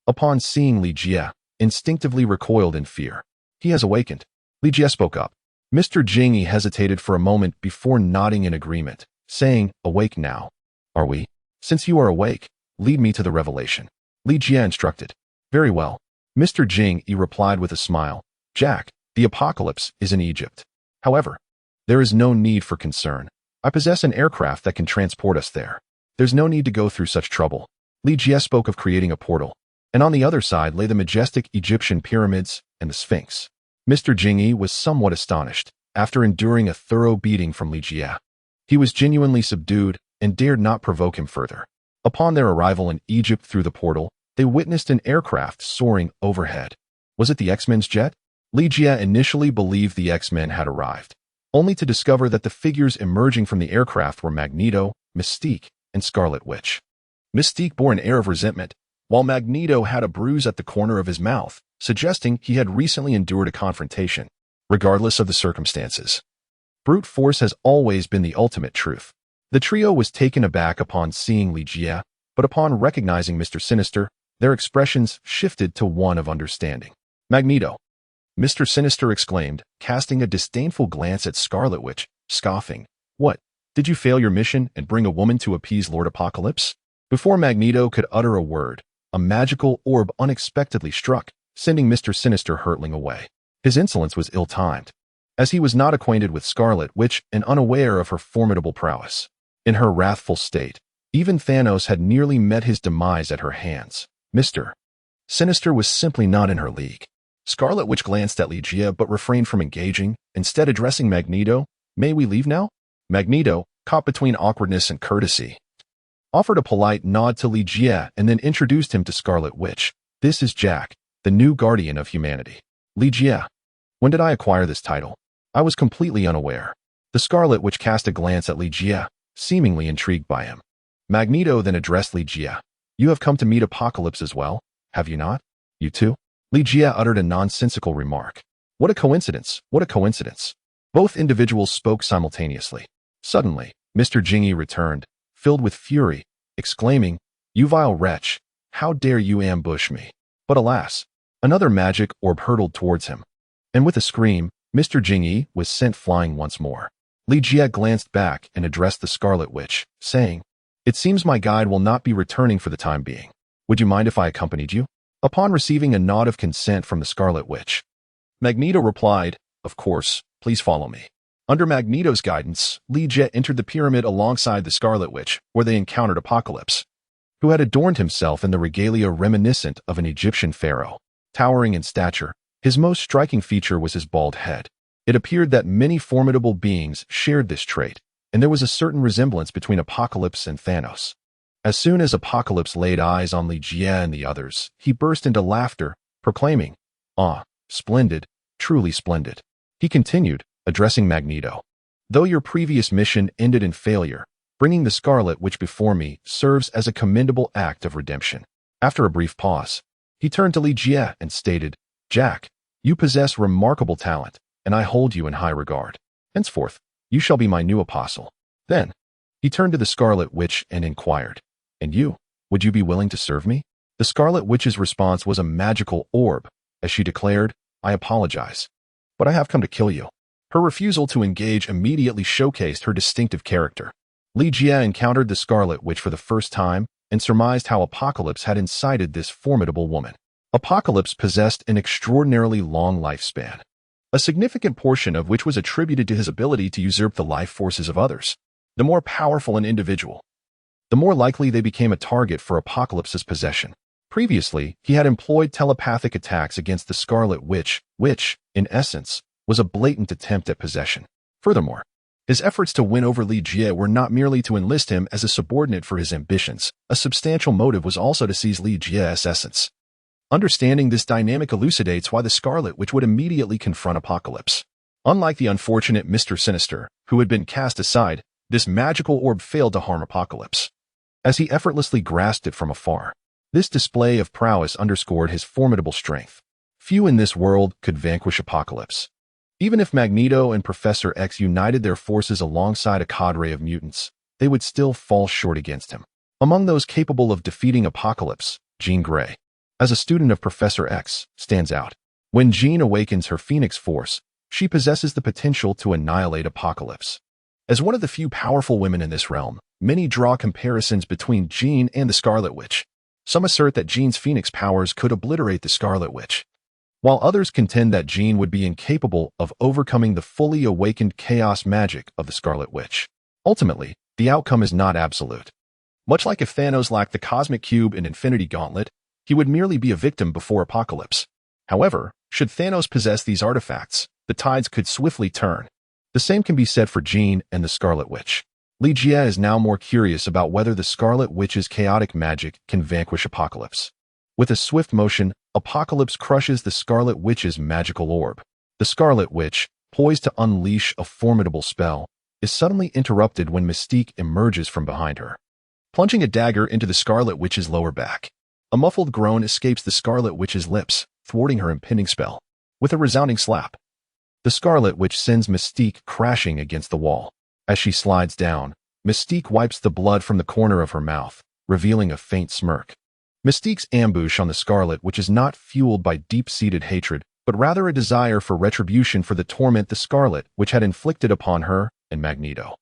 upon seeing Li Jie, instinctively recoiled in fear. He has awakened. Li Jie spoke up. Mr. Jing-Yi hesitated for a moment before nodding in agreement, saying, awake now. Are we? Since you are awake, lead me to the revelation. Li Jie instructed. Very well. Mr. Jing-Yi replied with a smile. Jack, the apocalypse is in Egypt. However, there is no need for concern. I possess an aircraft that can transport us there. There's no need to go through such trouble. Li Jie spoke of creating a portal, and on the other side lay the majestic Egyptian pyramids and the Sphinx. Mr. Jing-Yi was somewhat astonished, after enduring a thorough beating from Li Jie. He was genuinely subdued and dared not provoke him further. Upon their arrival in Egypt through the portal, they witnessed an aircraft soaring overhead. Was it the X-Men's jet? Li Jie initially believed the X-Men had arrived, only to discover that the figures emerging from the aircraft were Magneto, Mystique, and Scarlet Witch. Mystique bore an air of resentment, while Magneto had a bruise at the corner of his mouth, suggesting he had recently endured a confrontation, regardless of the circumstances. Brute force has always been the ultimate truth. The trio was taken aback upon seeing Li Jie, but upon recognizing Mr. Sinister, their expressions shifted to one of understanding. Magneto, Mr. Sinister exclaimed, casting a disdainful glance at Scarlet Witch, scoffing. What? Did you fail your mission and bring a woman to appease Lord Apocalypse? Before Magneto could utter a word, a magical orb unexpectedly struck, sending Mr. Sinister hurtling away. His insolence was ill-timed, as he was not acquainted with Scarlet Witch and unaware of her formidable prowess. In her wrathful state, even Thanos had nearly met his demise at her hands. Mr. Sinister was simply not in her league. Scarlet Witch glanced at Ligia but refrained from engaging, instead addressing Magneto. May we leave now? Magneto, caught between awkwardness and courtesy, offered a polite nod to Ligia and then introduced him to Scarlet Witch. This is Jack, the new guardian of humanity. Ligia. When did I acquire this title? I was completely unaware. The Scarlet Witch cast a glance at Ligia, seemingly intrigued by him. Magneto then addressed Ligia. You have come to meet Apocalypse as well, have you not? You too? Ligia uttered a nonsensical remark. What a coincidence, what a coincidence. Both individuals spoke simultaneously. Suddenly, Mr. Jingy returned, filled with fury, exclaiming, You vile wretch, how dare you ambush me? But alas, another magic orb hurtled towards him. And with a scream, Mr. Jingy was sent flying once more. Ligia glanced back and addressed the Scarlet Witch, saying, It seems my guide will not be returning for the time being. Would you mind if I accompanied you? Upon receiving a nod of consent from the Scarlet Witch, Magneto replied, Of course, please follow me. Under Magneto's guidance, Ligia entered the pyramid alongside the Scarlet Witch, where they encountered Apocalypse, who had adorned himself in the regalia reminiscent of an Egyptian pharaoh. Towering in stature, his most striking feature was his bald head. It appeared that many formidable beings shared this trait, and there was a certain resemblance between Apocalypse and Thanos. As soon as Apocalypse laid eyes on Ligia and the others, he burst into laughter, proclaiming, Ah, splendid, truly splendid. He continued, addressing Magneto. Though your previous mission ended in failure, bringing the Scarlet Witch before me serves as a commendable act of redemption. After a brief pause, he turned to Ligia and stated, Jack, you possess remarkable talent, and I hold you in high regard. Henceforth, you shall be my new apostle. Then, he turned to the Scarlet Witch and inquired, And you, would you be willing to serve me? The Scarlet Witch's response was a magical orb, as she declared, I apologize, but I have come to kill you. Her refusal to engage immediately showcased her distinctive character. Ligia encountered the Scarlet Witch for the first time and surmised how Apocalypse had incited this formidable woman. Apocalypse possessed an extraordinarily long lifespan, a significant portion of which was attributed to his ability to usurp the life forces of others. The more powerful an individual, the more likely they became a target for Apocalypse's possession. Previously, he had employed telepathic attacks against the Scarlet Witch, which, in essence, was a blatant attempt at possession. Furthermore, his efforts to win over Ligia were not merely to enlist him as a subordinate for his ambitions. A substantial motive was also to seize Ligia's essence. Understanding this dynamic elucidates why the Scarlet Witch would immediately confront Apocalypse. Unlike the unfortunate Mr. Sinister, who had been cast aside, this magical orb failed to harm Apocalypse, as he effortlessly grasped it from afar. This display of prowess underscored his formidable strength. Few in this world could vanquish Apocalypse. Even if Magneto and Professor X united their forces alongside a cadre of mutants, they would still fall short against him. Among those capable of defeating Apocalypse, Jean Grey, as a student of Professor X, stands out. When Jean awakens her Phoenix Force, she possesses the potential to annihilate Apocalypse. As one of the few powerful women in this realm, many draw comparisons between Jean and the Scarlet Witch. Some assert that Jean's Phoenix powers could obliterate the Scarlet Witch, while others contend that Jean would be incapable of overcoming the fully awakened chaos magic of the Scarlet Witch. Ultimately, the outcome is not absolute. Much like if Thanos lacked the Cosmic Cube and Infinity Gauntlet, he would merely be a victim before Apocalypse. However, should Thanos possess these artifacts, the tides could swiftly turn. The same can be said for Jean and the Scarlet Witch. Ligia is now more curious about whether the Scarlet Witch's chaotic magic can vanquish Apocalypse. With a swift motion, Apocalypse crushes the Scarlet Witch's magical orb. The Scarlet Witch, poised to unleash a formidable spell, is suddenly interrupted when Mystique emerges from behind her, plunging a dagger into the Scarlet Witch's lower back. A muffled groan escapes the Scarlet Witch's lips, thwarting her impending spell. With a resounding slap, the Scarlet Witch sends Mystique crashing against the wall. As she slides down, Mystique wipes the blood from the corner of her mouth, revealing a faint smirk. Mystique's ambush on the Scarlet Witch is not fueled by deep-seated hatred, but rather a desire for retribution for the torment the Scarlet Witch had inflicted upon her and Magneto.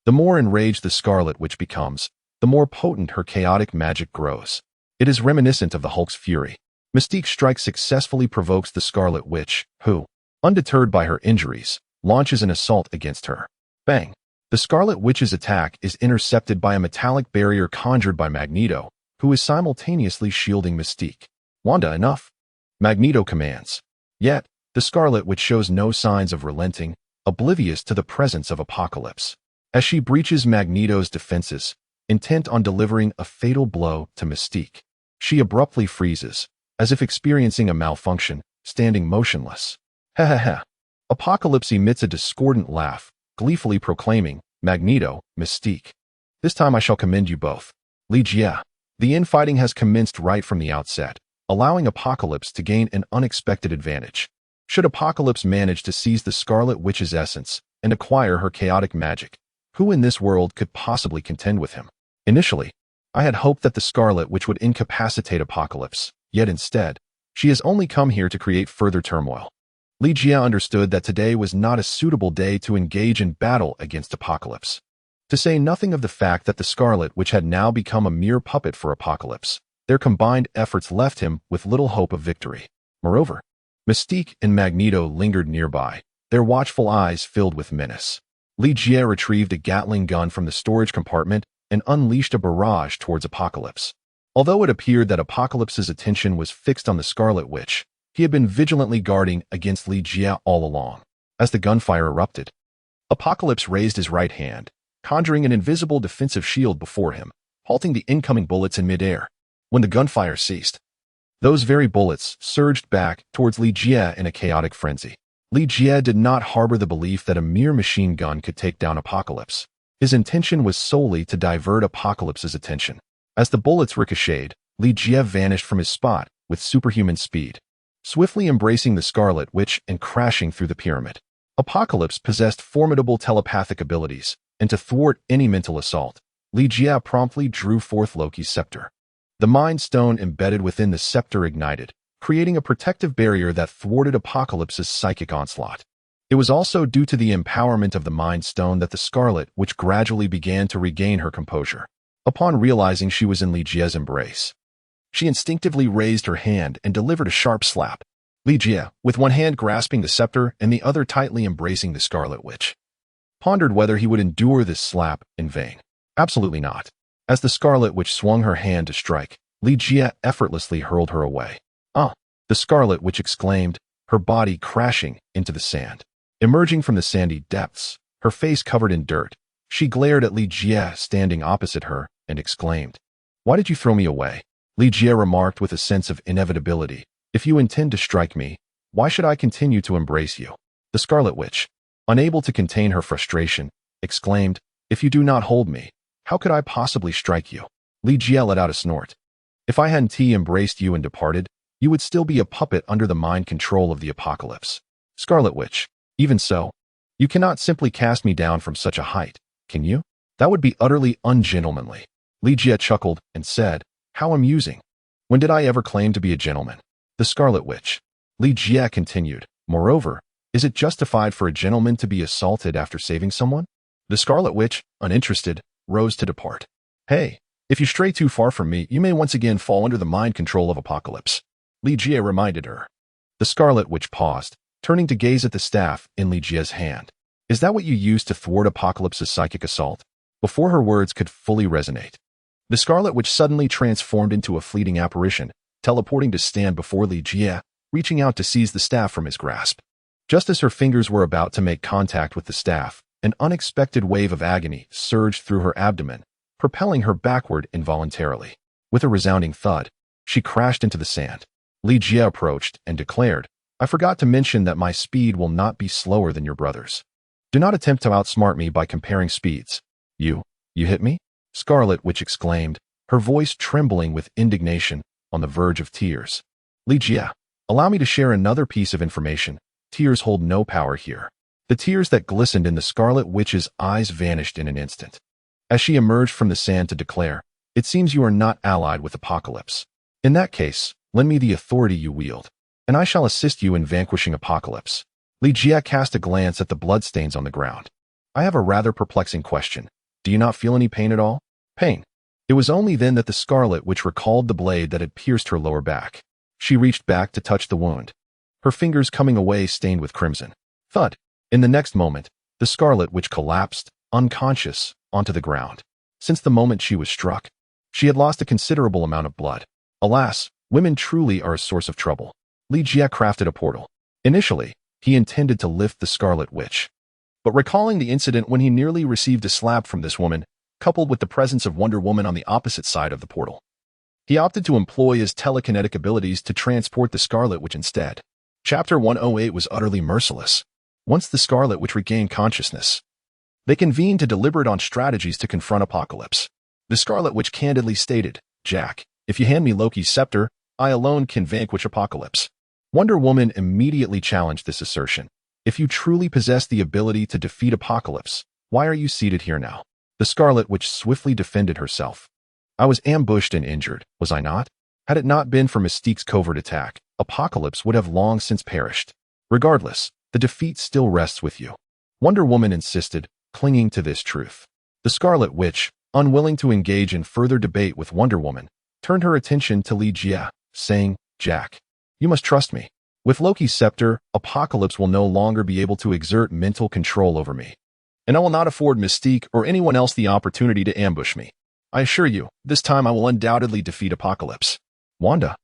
The more enraged the Scarlet Witch becomes, the more potent her chaotic magic grows. It is reminiscent of the Hulk's fury. Mystique's strike successfully provokes the Scarlet Witch, who, undeterred by her injuries, launches an assault against her. Bang! The Scarlet Witch's attack is intercepted by a metallic barrier conjured by Magneto, who is simultaneously shielding Mystique. Wanda, enough! Magneto commands. Yet, the Scarlet Witch shows no signs of relenting, oblivious to the presence of Apocalypse. As she breaches Magneto's defenses, intent on delivering a fatal blow to Mystique, she abruptly freezes, as if experiencing a malfunction, standing motionless. Ha ha ha. Apocalypse emits a discordant laugh, gleefully proclaiming, "Magneto, Mystique. This time I shall commend you both." Jia. The infighting has commenced right from the outset, allowing Apocalypse to gain an unexpected advantage. Should Apocalypse manage to seize the Scarlet Witch's essence and acquire her chaotic magic, who in this world could possibly contend with him? Initially, I had hoped that the Scarlet Witch would incapacitate Apocalypse, yet instead, she has only come here to create further turmoil. Jia understood that today was not a suitable day to engage in battle against Apocalypse. To say nothing of the fact that the Scarlet Witch had now become a mere puppet for Apocalypse, their combined efforts left him with little hope of victory. Moreover, Mystique and Magneto lingered nearby, their watchful eyes filled with menace. Jia retrieved a Gatling gun from the storage compartment and unleashed a barrage towards Apocalypse. Although it appeared that Apocalypse's attention was fixed on the Scarlet Witch, he had been vigilantly guarding against Jia all along. As the gunfire erupted, Apocalypse raised his right hand, conjuring an invisible defensive shield before him, halting the incoming bullets in midair. When the gunfire ceased, those very bullets surged back towards Jia in a chaotic frenzy. Jia did not harbor the belief that a mere machine gun could take down Apocalypse. His intention was solely to divert Apocalypse's attention. As the bullets ricocheted, Jia vanished from his spot with superhuman speed, swiftly embracing the Scarlet Witch and crashing through the pyramid. Apocalypse possessed formidable telepathic abilities, and to thwart any mental assault, Jia promptly drew forth Loki's scepter. The Mind Stone embedded within the scepter ignited, creating a protective barrier that thwarted Apocalypse's psychic onslaught. It was also due to the empowerment of the Mind Stone that the Scarlet Witch gradually began to regain her composure. Upon realizing she was in Jia's embrace, she instinctively raised her hand and delivered a sharp slap. Jia, with one hand grasping the scepter and the other tightly embracing the Scarlet Witch, pondered whether he would endure this slap in vain. Absolutely not. As the Scarlet Witch swung her hand to strike, Jia effortlessly hurled her away. "Ah!" the Scarlet Witch exclaimed, her body crashing into the sand. Emerging from the sandy depths, her face covered in dirt, she glared at Jia standing opposite her and exclaimed, "Why did you throw me away?" Jia remarked with a sense of inevitability, "If you intend to strike me, why should I continue to embrace you?" The Scarlet Witch, unable to contain her frustration, exclaimed, "If you do not hold me, how could I possibly strike you?" Jia let out a snort. "If I hadn't embraced you and departed, you would still be a puppet under the mind control of the Apocalypse." Scarlet Witch, "Even so, you cannot simply cast me down from such a height, can you? That would be utterly ungentlemanly." Jia chuckled and said, "How amusing. When did I ever claim to be a gentleman?" The Scarlet Witch, Jia continued, "Moreover, is it justified for a gentleman to be assaulted after saving someone?" The Scarlet Witch, uninterested, rose to depart. "Hey, if you stray too far from me, you may once again fall under the mind control of Apocalypse," Jia reminded her. The Scarlet Witch paused, turning to gaze at the staff in Jia's hand. "Is that what you used to thwart Apocalypse's psychic assault?" Before her words could fully resonate, the Scarlet Witch suddenly transformed into a fleeting apparition, teleporting to stand before Jia, reaching out to seize the staff from his grasp. Just as her fingers were about to make contact with the staff, an unexpected wave of agony surged through her abdomen, propelling her backward involuntarily. With a resounding thud, she crashed into the sand. Jia approached and declared, "I forgot to mention that my speed will not be slower than your brother's. Do not attempt to outsmart me by comparing speeds." You hit me?" Scarlet Witch exclaimed, her voice trembling with indignation, on the verge of tears. "Jia, allow me to share another piece of information. Tears hold no power here." The tears that glistened in the Scarlet Witch's eyes vanished in an instant. As she emerged from the sand to declare, "It seems you are not allied with Apocalypse. In that case, lend me the authority you wield, and I shall assist you in vanquishing Apocalypse." Jia cast a glance at the bloodstains on the ground. "I have a rather perplexing question. Do you not feel any pain at all?" Pain. It was only then that the Scarlet Witch recalled the blade that had pierced her lower back. She reached back to touch the wound, her fingers coming away stained with crimson. Thud. In the next moment, the Scarlet Witch collapsed, unconscious, onto the ground. Since the moment she was struck, she had lost a considerable amount of blood. Alas, women truly are a source of trouble. Jia crafted a portal. Initially, he intended to lift the Scarlet Witch. But recalling the incident when he nearly received a slap from this woman, coupled with the presence of Wonder Woman on the opposite side of the portal, he opted to employ his telekinetic abilities to transport the Scarlet Witch instead. Chapter 108 was utterly merciless. Once the Scarlet Witch regained consciousness, they convened to deliberate on strategies to confront Apocalypse. The Scarlet Witch candidly stated, "Jack, if you hand me Loki's scepter, I alone can vanquish Apocalypse." Wonder Woman immediately challenged this assertion. "If you truly possess the ability to defeat Apocalypse, why are you seated here now?" The Scarlet Witch swiftly defended herself. "I was ambushed and injured, was I not? Had it not been for Mystique's covert attack, Apocalypse would have long since perished. Regardless, the defeat still rests with you." Wonder Woman insisted, clinging to this truth. The Scarlet Witch, unwilling to engage in further debate with Wonder Woman, turned her attention to Li, saying, "Jack, you must trust me. With Loki's scepter, Apocalypse will no longer be able to exert mental control over me, and I will not afford Mystique or anyone else the opportunity to ambush me. I assure you, this time I will undoubtedly defeat Apocalypse." "Wanda,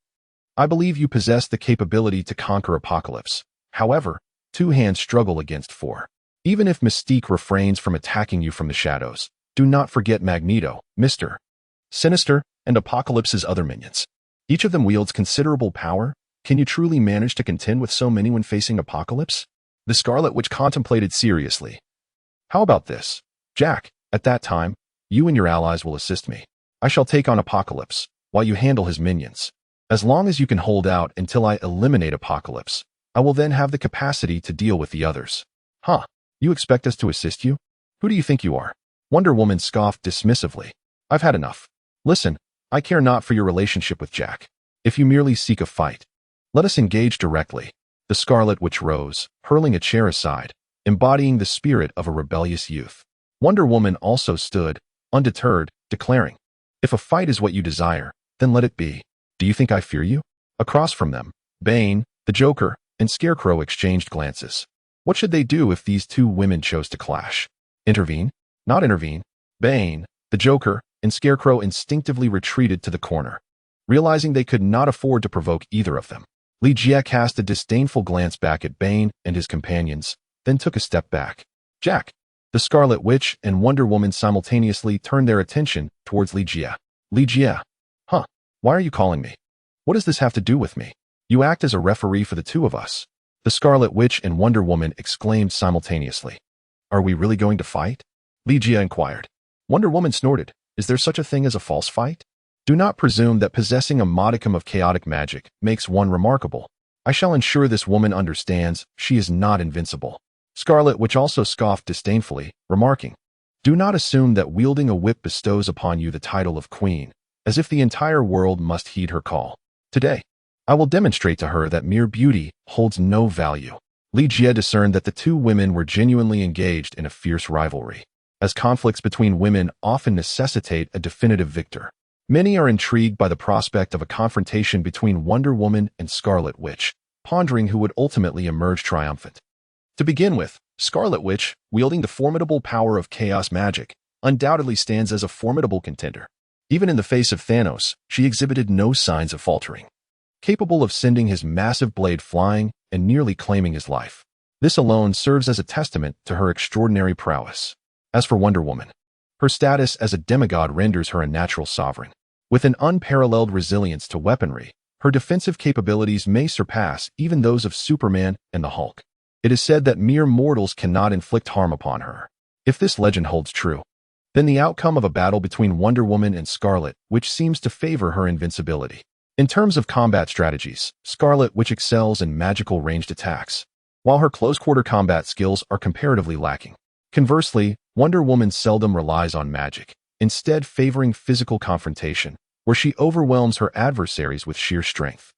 I believe you possess the capability to conquer Apocalypse. However, two hands struggle against four. Even if Mystique refrains from attacking you from the shadows, do not forget Magneto, Mr. Sinister, and Apocalypse's other minions. Each of them wields considerable power. Can you truly manage to contend with so many when facing Apocalypse?" The Scarlet Witch contemplated seriously. "How about this? Jack, at that time, you and your allies will assist me. I shall take on Apocalypse, while you handle his minions. As long as you can hold out until I eliminate Apocalypse, I will then have the capacity to deal with the others." "Huh? You expect us to assist you? Who do you think you are?" Wonder Woman scoffed dismissively. "I've had enough. Listen, I care not for your relationship with Jack. If you merely seek a fight, let us engage directly." The Scarlet Witch rose, hurling a chair aside, embodying the spirit of a rebellious youth. Wonder Woman also stood, undeterred, declaring, "If a fight is what you desire, then let it be. Do you think I fear you?" Across from them, Bane, the Joker, and Scarecrow exchanged glances. What should they do if these two women chose to clash? Intervene? Not intervene. Bane, the Joker, and Scarecrow instinctively retreated to the corner, realizing they could not afford to provoke either of them. Li cast a disdainful glance back at Bane and his companions, then took a step back. "Jack." The Scarlet Witch and Wonder Woman simultaneously turned their attention towards Li. "Li, huh? Why are you calling me? What does this have to do with me? You act as a referee for the two of us." The Scarlet Witch and Wonder Woman exclaimed simultaneously. "Are we really going to fight?" Li inquired. Wonder Woman snorted. "Is there such a thing as a false fight? Do not presume that possessing a modicum of chaotic magic makes one remarkable. I shall ensure this woman understands she is not invincible." Scarlet Witch also scoffed disdainfully, remarking, "Do not assume that wielding a whip bestows upon you the title of queen, as if the entire world must heed her call. Today, I will demonstrate to her that mere beauty holds no value." Li discerned that the two women were genuinely engaged in a fierce rivalry, as conflicts between women often necessitate a definitive victor. Many are intrigued by the prospect of a confrontation between Wonder Woman and Scarlet Witch, pondering who would ultimately emerge triumphant. To begin with, Scarlet Witch, wielding the formidable power of chaos magic, undoubtedly stands as a formidable contender. Even in the face of Thanos, she exhibited no signs of faltering, capable of sending his massive blade flying and nearly claiming his life. This alone serves as a testament to her extraordinary prowess. As for Wonder Woman, her status as a demigod renders her a natural sovereign. With an unparalleled resilience to weaponry, her defensive capabilities may surpass even those of Superman and the Hulk. It is said that mere mortals cannot inflict harm upon her. If this legend holds true, then the outcome of a battle between Wonder Woman and Scarlet Witch seems to favor her invincibility. In terms of combat strategies, Scarlet Witch excels in magical ranged attacks, while her close-quarter combat skills are comparatively lacking. Conversely, Wonder Woman seldom relies on magic, instead favoring physical confrontation, where she overwhelms her adversaries with sheer strength.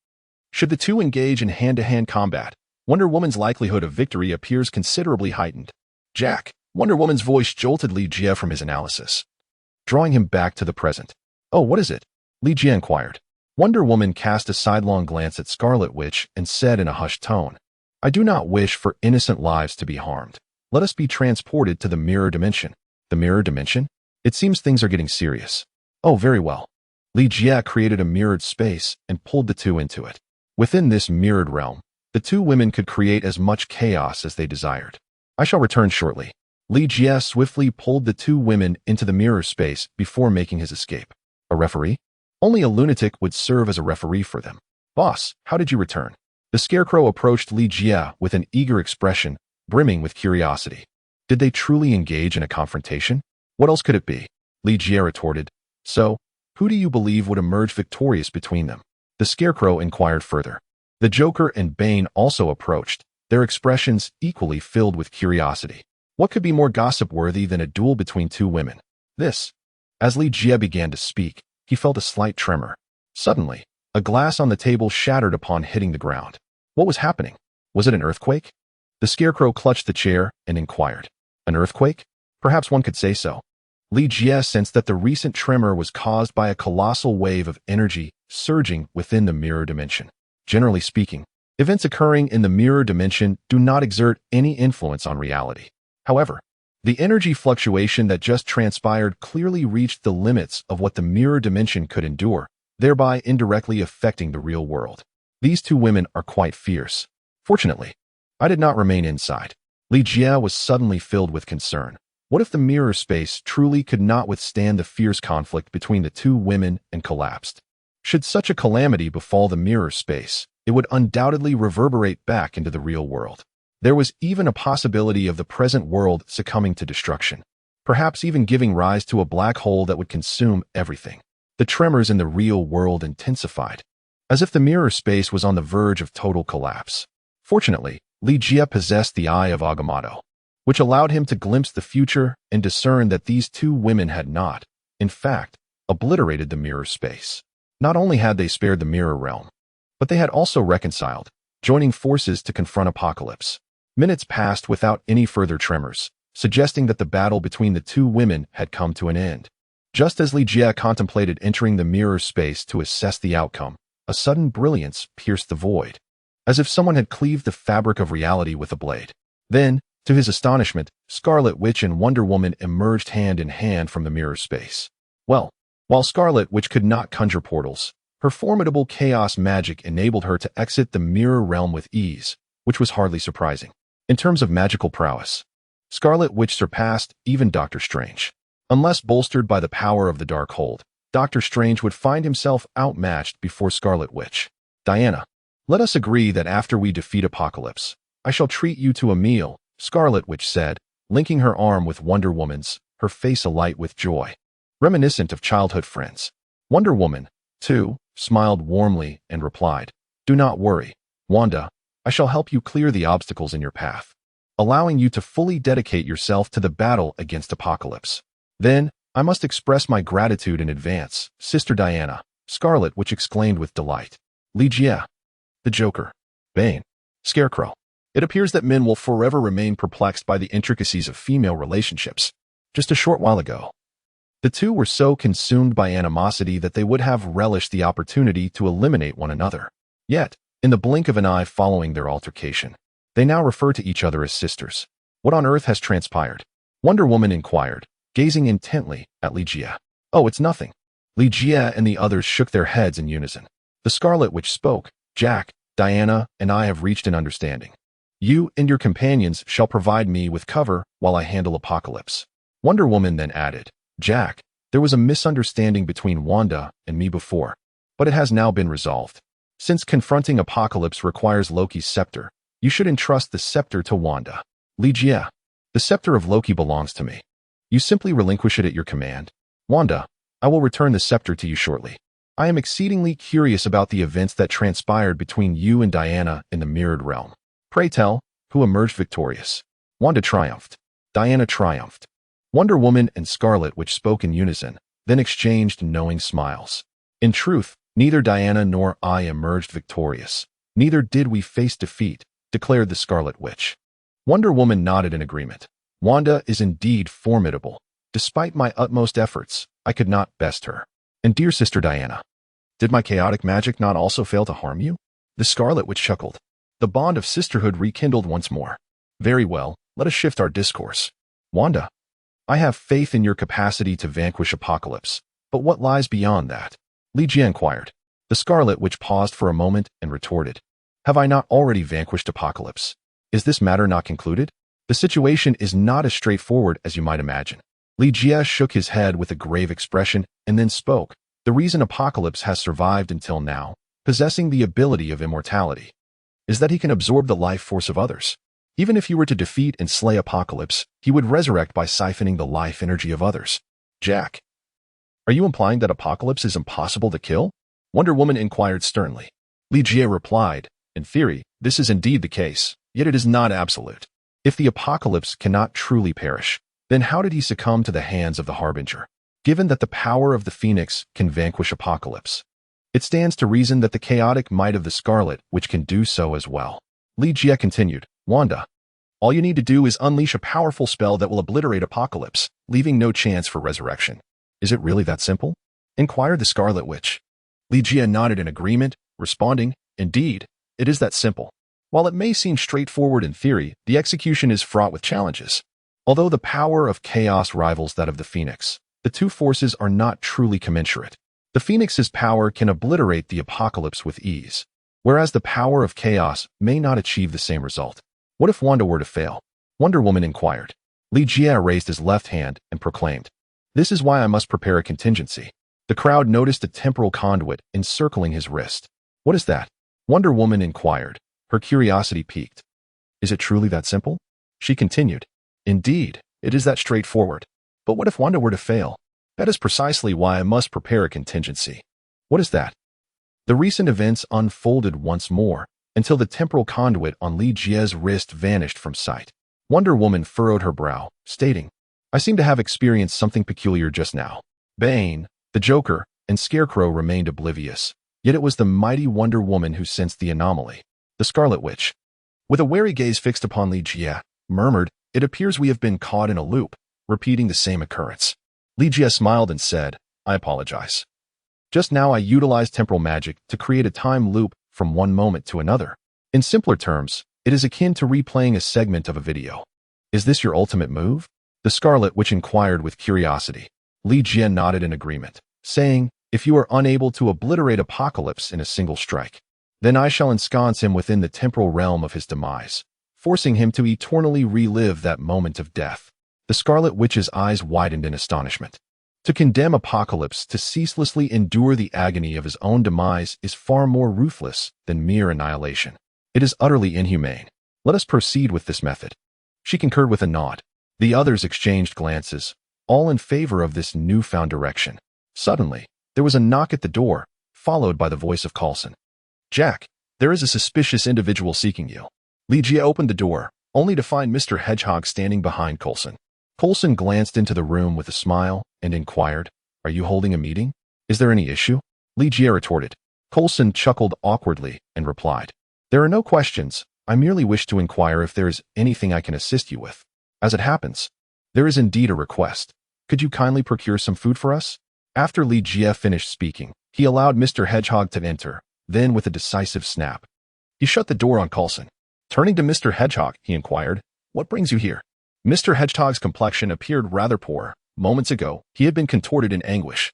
Should the two engage in hand-to-hand combat, Wonder Woman's likelihood of victory appears considerably heightened. "Jack," Wonder Woman's voice jolted Li from his analysis, drawing him back to the present. "Oh, what is it?" Li inquired. Wonder Woman cast a sidelong glance at Scarlet Witch and said in a hushed tone, "I do not wish for innocent lives to be harmed. Let us be transported to the mirror dimension." "The mirror dimension? It seems things are getting serious." "Oh, very well." Li created a mirrored space and pulled the two into it. Within this mirrored realm, the The two women could create as much chaos as they desired. I shall return shortly. Li Jie swiftly pulled the two women into the mirror space before making his escape. A referee? Only a lunatic would serve as a referee for them. Boss, how did you return? The Scarecrow approached Li Jie with an eager expression, brimming with curiosity. Did they truly engage in a confrontation? What else could it be? Li Jie retorted. So, who do you believe would emerge victorious between them? The Scarecrow inquired further. The Joker and Bane also approached, their expressions equally filled with curiosity. What could be more gossip-worthy than a duel between two women? This. As Li Jie began to speak, he felt a slight tremor. Suddenly, a glass on the table shattered upon hitting the ground. What was happening? Was it an earthquake? The Scarecrow clutched the chair and inquired. An earthquake? Perhaps one could say so. Li Jie sensed that the recent tremor was caused by a colossal wave of energy surging within the mirror dimension. Generally speaking, events occurring in the mirror dimension do not exert any influence on reality. However, the energy fluctuation that just transpired clearly reached the limits of what the mirror dimension could endure, thereby indirectly affecting the real world. These two women are quite fierce. Fortunately, I did not remain inside. Li Jie was suddenly filled with concern. What if the mirror space truly could not withstand the fierce conflict between the two women and collapsed? Should such a calamity befall the mirror space, it would undoubtedly reverberate back into the real world. There was even a possibility of the present world succumbing to destruction, perhaps even giving rise to a black hole that would consume everything. The tremors in the real world intensified, as if the mirror space was on the verge of total collapse. Fortunately, Li Jie possessed the Eye of Agamotto, which allowed him to glimpse the future and discern that these two women had not, in fact, obliterated the mirror space. Not only had they spared the mirror realm, but they had also reconciled, joining forces to confront Apocalypse. Minutes passed without any further tremors, suggesting that the battle between the two women had come to an end. Just as Li Jie contemplated entering the mirror space to assess the outcome, a sudden brilliance pierced the void, as if someone had cleaved the fabric of reality with a blade. Then, to his astonishment, Scarlet Witch and Wonder Woman emerged hand in hand from the mirror space. Well, while Scarlet Witch could not conjure portals, her formidable chaos magic enabled her to exit the mirror realm with ease, which was hardly surprising. In terms of magical prowess, Scarlet Witch surpassed even Doctor Strange. Unless bolstered by the power of the Darkhold, Doctor Strange would find himself outmatched before Scarlet Witch. Diana, let us agree that after we defeat Apocalypse, I shall treat you to a meal, Scarlet Witch said, linking her arm with Wonder Woman's, her face alight with joy, reminiscent of childhood friends. Wonder Woman, too, smiled warmly and replied, "Do not worry, Wanda, I shall help you clear the obstacles in your path, allowing you to fully dedicate yourself to the battle against Apocalypse. Then, I must express my gratitude in advance, Sister Diana," Scarlet Witch exclaimed with delight. Li Jie, the Joker, Bane, Scarecrow. It appears that men will forever remain perplexed by the intricacies of female relationships. Just a short while ago, the two were so consumed by animosity that they would have relished the opportunity to eliminate one another. Yet, in the blink of an eye following their altercation, they now refer to each other as sisters. What on earth has transpired? Wonder Woman inquired, gazing intently at Li Jie. Oh, it's nothing. Li Jie and the others shook their heads in unison. The Scarlet Witch spoke. Jack, Diana, and I have reached an understanding. You and your companions shall provide me with cover while I handle Apocalypse. Wonder Woman then added, Jack, there was a misunderstanding between Wanda and me before, but it has now been resolved. Since confronting Apocalypse requires Loki's scepter, you should entrust the scepter to Wanda. Li Jie, the scepter of Loki belongs to me. You simply relinquish it at your command. Wanda, I will return the scepter to you shortly. I am exceedingly curious about the events that transpired between you and Diana in the mirrored realm. Pray tell, who emerged victorious? Wanda triumphed. Diana triumphed. Wonder Woman and Scarlet Witch spoke in unison, then exchanged knowing smiles. In truth, neither Diana nor I emerged victorious. Neither did we face defeat, declared the Scarlet Witch. Wonder Woman nodded in agreement. Wanda is indeed formidable. Despite my utmost efforts, I could not best her. And dear Sister Diana, did my chaotic magic not also fail to harm you? The Scarlet Witch chuckled. The bond of sisterhood rekindled once more. Very well, let us shift our discourse. Wanda, I have faith in your capacity to vanquish Apocalypse, but what lies beyond that? Li Jie inquired. The Scarlet Witch paused for a moment and retorted. Have I not already vanquished Apocalypse? Is this matter not concluded? The situation is not as straightforward as you might imagine. Li Jie shook his head with a grave expression and then spoke. The reason Apocalypse has survived until now, possessing the ability of immortality, is that he can absorb the life force of others. Even if you were to defeat and slay Apocalypse, he would resurrect by siphoning the life energy of others. Jack, are you implying that Apocalypse is impossible to kill? Wonder Woman inquired sternly. Li Jie replied, in theory, this is indeed the case, yet it is not absolute. If the Apocalypse cannot truly perish, then how did he succumb to the hands of the Harbinger? Given that the power of the Phoenix can vanquish Apocalypse, it stands to reason that the chaotic might of the Scarlet Witch can do so as well. Li Jie continued, Wanda, all you need to do is unleash a powerful spell that will obliterate Apocalypse, leaving no chance for resurrection. Is it really that simple? Inquired the Scarlet Witch. Li Jie nodded in agreement, responding, indeed, it is that simple. While it may seem straightforward in theory, the execution is fraught with challenges. Although the power of chaos rivals that of the Phoenix, the two forces are not truly commensurate. The Phoenix's power can obliterate the Apocalypse with ease, whereas the power of chaos may not achieve the same result. What if Wanda were to fail? Wonder Woman inquired. Li Jie raised his left hand and proclaimed, this is why I must prepare a contingency. The crowd noticed a temporal conduit encircling his wrist. What is that? Wonder Woman inquired, her curiosity piqued. Is it truly that simple? She continued, indeed, it is that straightforward. But what if Wanda were to fail? That is precisely why I must prepare a contingency. What is that? The recent events unfolded once more, until the temporal conduit on Li Jie's wrist vanished from sight. Wonder Woman furrowed her brow, stating, I seem to have experienced something peculiar just now. Bane, the Joker, and Scarecrow remained oblivious, yet it was the mighty Wonder Woman who sensed the anomaly. The Scarlet Witch, with a wary gaze fixed upon Li Jie, murmured, it appears we have been caught in a loop, repeating the same occurrence. Li Jie smiled and said, I apologize. Just now I utilized temporal magic to create a time loop from one moment to another. In simpler terms, it is akin to replaying a segment of a video. Is this your ultimate move? The Scarlet Witch inquired with curiosity. Li Jie nodded in agreement, saying, if you are unable to obliterate Apocalypse in a single strike, then I shall ensconce him within the temporal realm of his demise, forcing him to eternally relive that moment of death. The Scarlet Witch's eyes widened in astonishment. To condemn Apocalypse to ceaselessly endure the agony of his own demise is far more ruthless than mere annihilation. It is utterly inhumane. Let us proceed with this method. She concurred with a nod. The others exchanged glances, all in favor of this newfound direction. Suddenly, there was a knock at the door, followed by the voice of Coulson. Jack, there is a suspicious individual seeking you. Li Jie opened the door, only to find Mr. Hedgehog standing behind Coulson. Coulson glanced into the room with a smile and inquired, are you holding a meeting? Is there any issue? Li Jie retorted. Coulson chuckled awkwardly and replied, there are no questions. I merely wish to inquire if there is anything I can assist you with. As it happens, there is indeed a request. Could you kindly procure some food for us? After Li Jie finished speaking, he allowed Mr. Hedgehog to enter, then with a decisive snap, he shut the door on Coulson. Turning to Mr. Hedgehog, he inquired, what brings you here? Mr. Hedgehog's complexion appeared rather poor. Moments ago, he had been contorted in anguish.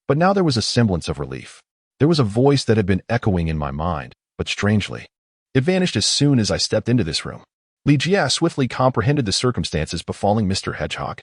But now there was a semblance of relief. There was a voice that had been echoing in my mind, but strangely, it vanished as soon as I stepped into this room. Li Jie swiftly comprehended the circumstances befalling Mr. Hedgehog.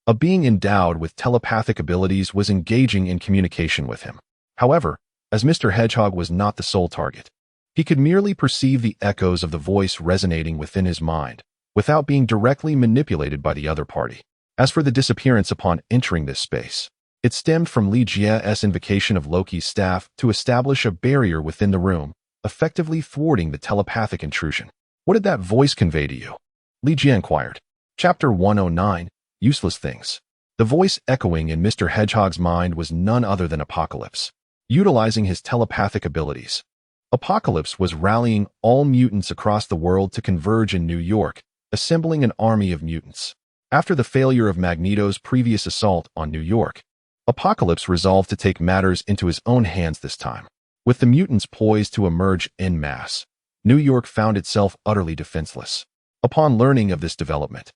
A being endowed with telepathic abilities was engaging in communication with him. However, as Mr. Hedgehog was not the sole target, he could merely perceive the echoes of the voice resonating within his mind, without being directly manipulated by the other party. As for the disappearance upon entering this space, it stemmed from Li Jie's invocation of Loki's staff to establish a barrier within the room, effectively thwarting the telepathic intrusion. What did that voice convey to you? Li Jie inquired. Chapter 109, Useless Things. The voice echoing in Mr. Hedgehog's mind was none other than Apocalypse. Utilizing his telepathic abilities, Apocalypse was rallying all mutants across the world to converge in New York, assembling an army of mutants. After the failure of Magneto's previous assault on New York, Apocalypse resolved to take matters into his own hands this time. With the mutants poised to emerge en masse, New York found itself utterly defenseless. Upon learning of this development,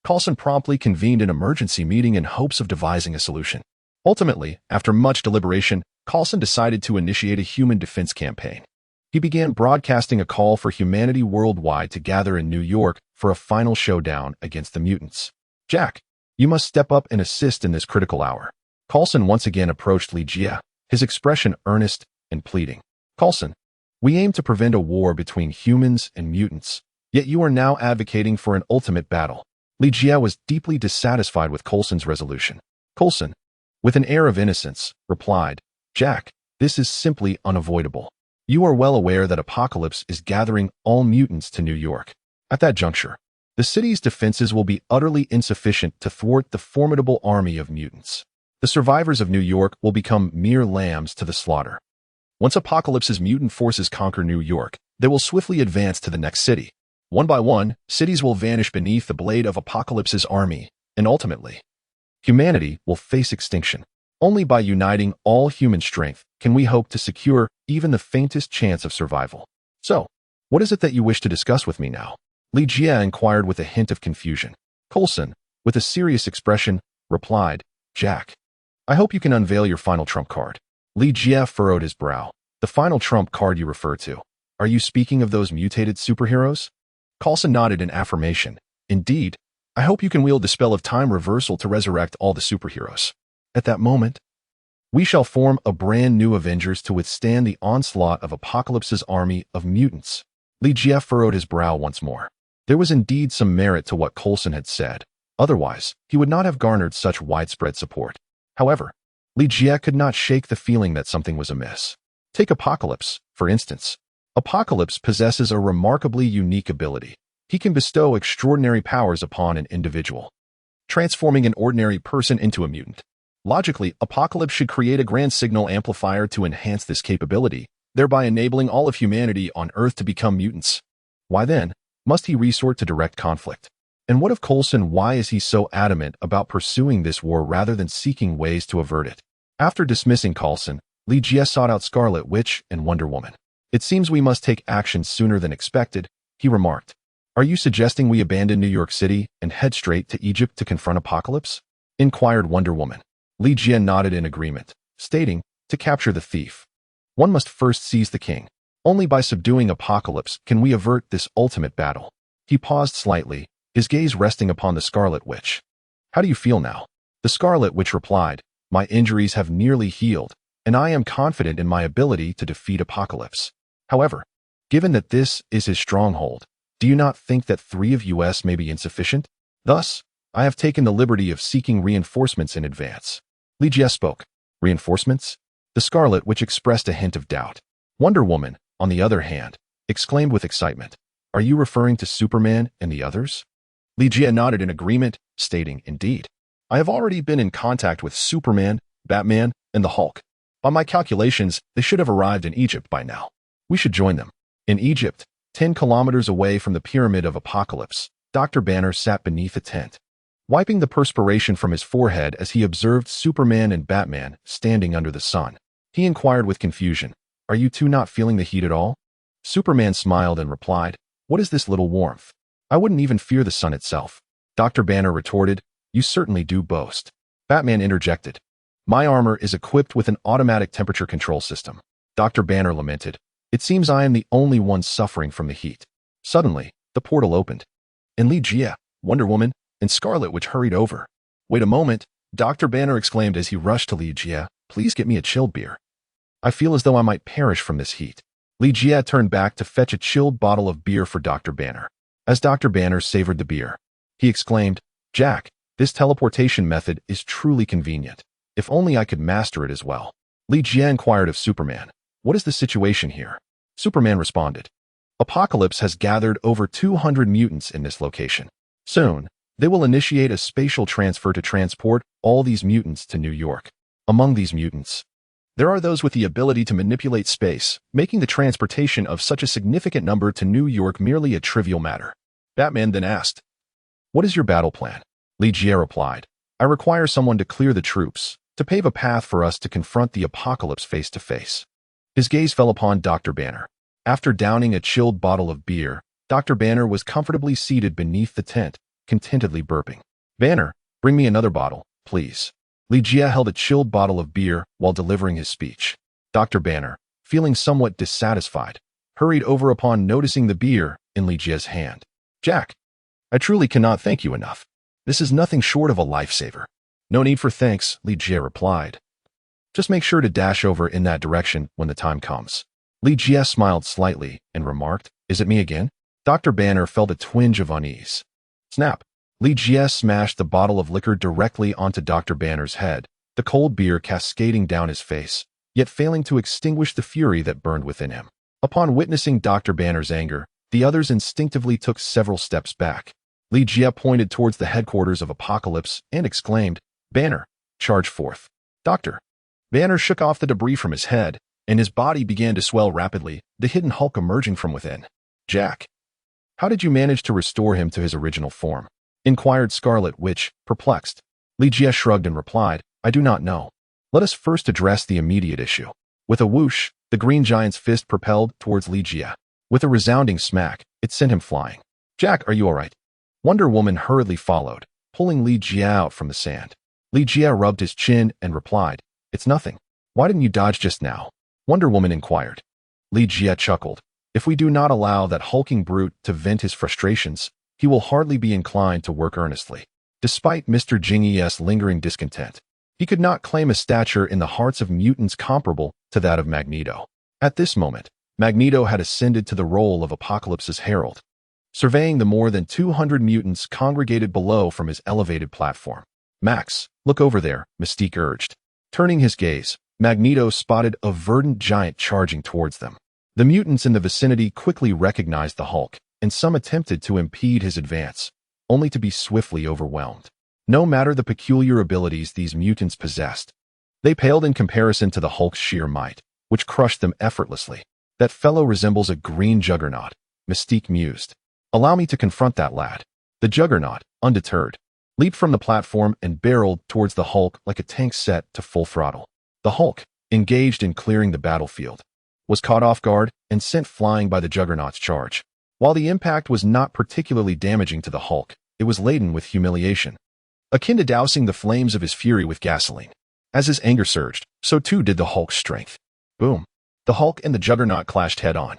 Coulson promptly convened an emergency meeting in hopes of devising a solution. Ultimately, after much deliberation, Coulson decided to initiate a human defense campaign. He began broadcasting a call for humanity worldwide to gather in New York for a final showdown against the mutants. Jack, you must step up and assist in this critical hour. Coulson once again approached Li Jie, his expression earnest and pleading. Coulson, we aim to prevent a war between humans and mutants, yet you are now advocating for an ultimate battle. Li Jie was deeply dissatisfied with Coulson's resolution. Coulson, with an air of innocence, replied, Jack, this is simply unavoidable. You are well aware that Apocalypse is gathering all mutants to New York. At that juncture, the city's defenses will be utterly insufficient to thwart the formidable army of mutants. The survivors of New York will become mere lambs to the slaughter. Once Apocalypse's mutant forces conquer New York, they will swiftly advance to the next city. One by one, cities will vanish beneath the blade of Apocalypse's army, and ultimately, humanity will face extinction. Only by uniting all human strength can we hope to secure even the faintest chance of survival. So, what is it that you wish to discuss with me now? Li Jie inquired with a hint of confusion. Coulson, with a serious expression, replied, Jack, I hope you can unveil your final trump card. Li Jie furrowed his brow. The final trump card you refer to. Are you speaking of those mutated superheroes? Coulson nodded in affirmation. Indeed, I hope you can wield the spell of time reversal to resurrect all the superheroes. At that moment, we shall form a brand new Avengers to withstand the onslaught of Apocalypse's army of mutants. Li Jie furrowed his brow once more. There was indeed some merit to what Coulson had said. Otherwise, he would not have garnered such widespread support. However, Li Jie could not shake the feeling that something was amiss. Take Apocalypse, for instance. Apocalypse possesses a remarkably unique ability. He can bestow extraordinary powers upon an individual, transforming an ordinary person into a mutant. Logically, Apocalypse should create a grand signal amplifier to enhance this capability, thereby enabling all of humanity on Earth to become mutants. Why then must he resort to direct conflict? And what of Coulson? Why is he so adamant about pursuing this war rather than seeking ways to avert it? After dismissing Coulson, Li Jie sought out Scarlet Witch and Wonder Woman. It seems we must take action sooner than expected, he remarked. Are you suggesting we abandon New York City and head straight to Egypt to confront Apocalypse? Inquired Wonder Woman. Li Jie nodded in agreement, stating, to capture the thief, one must first seize the king. Only by subduing Apocalypse can we avert this ultimate battle. He paused slightly, his gaze resting upon the Scarlet Witch. How do you feel now? The Scarlet Witch replied, my injuries have nearly healed, and I am confident in my ability to defeat Apocalypse. However, given that this is his stronghold, do you not think that 3 of us may be insufficient? Thus, I have taken the liberty of seeking reinforcements in advance. Li Jie spoke. Reinforcements? The Scarlet Witch expressed a hint of doubt. Wonder Woman, on the other hand, exclaimed with excitement. Are you referring to Superman and the others? Li Jie nodded in agreement, stating, indeed. I have already been in contact with Superman, Batman, and the Hulk. By my calculations, they should have arrived in Egypt by now. We should join them. In Egypt, 10 kilometers away from the Pyramid of Apocalypse, Dr. Banner sat beneath a tent, wiping the perspiration from his forehead as he observed Superman and Batman standing under the sun. He inquired with confusion, are you two not feeling the heat at all? Superman smiled and replied, what is this little warmth? I wouldn't even fear the sun itself. Dr. Banner retorted, you certainly do boast. Batman interjected, my armor is equipped with an automatic temperature control system. Dr. Banner lamented, it seems I am the only one suffering from the heat. Suddenly, the portal opened, and Li Jie, Wonder Woman, and Scarlet Witch hurried over. Wait a moment, Dr. Banner exclaimed as he rushed to Li Jie, please get me a chilled beer. I feel as though I might perish from this heat. Li Jie turned back to fetch a chilled bottle of beer for Dr. Banner. As Dr. Banner savored the beer, he exclaimed, Jack, this teleportation method is truly convenient. If only I could master it as well. Li Jie inquired of Superman, what is the situation here? Superman responded, Apocalypse has gathered over 200 mutants in this location. Soon, they will initiate a spatial transfer to transport all these mutants to New York. Among these mutants, there are those with the ability to manipulate space, making the transportation of such a significant number to New York merely a trivial matter. Batman then asked, what is your battle plan? Li Jie replied, I require someone to clear the troops, to pave a path for us to confront the Apocalypse face to face. His gaze fell upon Dr. Banner. After downing a chilled bottle of beer, Dr. Banner was comfortably seated beneath the tent, contentedly burping. Banner, bring me another bottle, please. Li Jie held a chilled bottle of beer while delivering his speech. Dr. Banner, feeling somewhat dissatisfied, hurried over upon noticing the beer in Li Jie's hand. Jack, I truly cannot thank you enough. This is nothing short of a lifesaver. No need for thanks, Li Jie replied. Just make sure to dash over in that direction when the time comes. Li Jie smiled slightly and remarked, Is it me again? Dr. Banner felt a twinge of unease. Snap. Li Jie smashed the bottle of liquor directly onto Dr. Banner's head, the cold beer cascading down his face, yet failing to extinguish the fury that burned within him. Upon witnessing Dr. Banner's anger, the others instinctively took several steps back. Li Jie pointed towards the headquarters of Apocalypse and exclaimed, Banner, charge forth. Doctor. Banner shook off the debris from his head, and his body began to swell rapidly, the hidden Hulk emerging from within. Jack. How did you manage to restore him to his original form? Inquired Scarlet Witch, perplexed. Li Jie shrugged and replied, I do not know. Let us first address the immediate issue. With a whoosh, the green giant's fist propelled towards Li Jie. With a resounding smack, it sent him flying. Jack, are you all right? Wonder Woman hurriedly followed, pulling Li Jie out from the sand. Li Jie rubbed his chin and replied, It's nothing. Why didn't you dodge just now? Wonder Woman inquired. Li Jie chuckled. If we do not allow that hulking brute to vent his frustrations, he will hardly be inclined to work earnestly. Despite Mr. Jingyi's lingering discontent, he could not claim a stature in the hearts of mutants comparable to that of Magneto. At this moment, Magneto had ascended to the role of Apocalypse's herald, surveying the more than 200 mutants congregated below from his elevated platform. Max, look over there, Mystique urged. Turning his gaze, Magneto spotted a verdant giant charging towards them. The mutants in the vicinity quickly recognized the Hulk, and some attempted to impede his advance, only to be swiftly overwhelmed. No matter the peculiar abilities these mutants possessed, they paled in comparison to the Hulk's sheer might, which crushed them effortlessly. That fellow resembles a green juggernaut, Mystique mused. Allow me to confront that lad. The juggernaut, undeterred, leaped from the platform and barreled towards the Hulk like a tank set to full throttle. The Hulk, engaged in clearing the battlefield, was caught off guard and sent flying by the juggernaut's charge. While the impact was not particularly damaging to the Hulk, it was laden with humiliation, akin to dousing the flames of his fury with gasoline. As his anger surged, so too did the Hulk's strength. Boom. The Hulk and the juggernaut clashed head-on,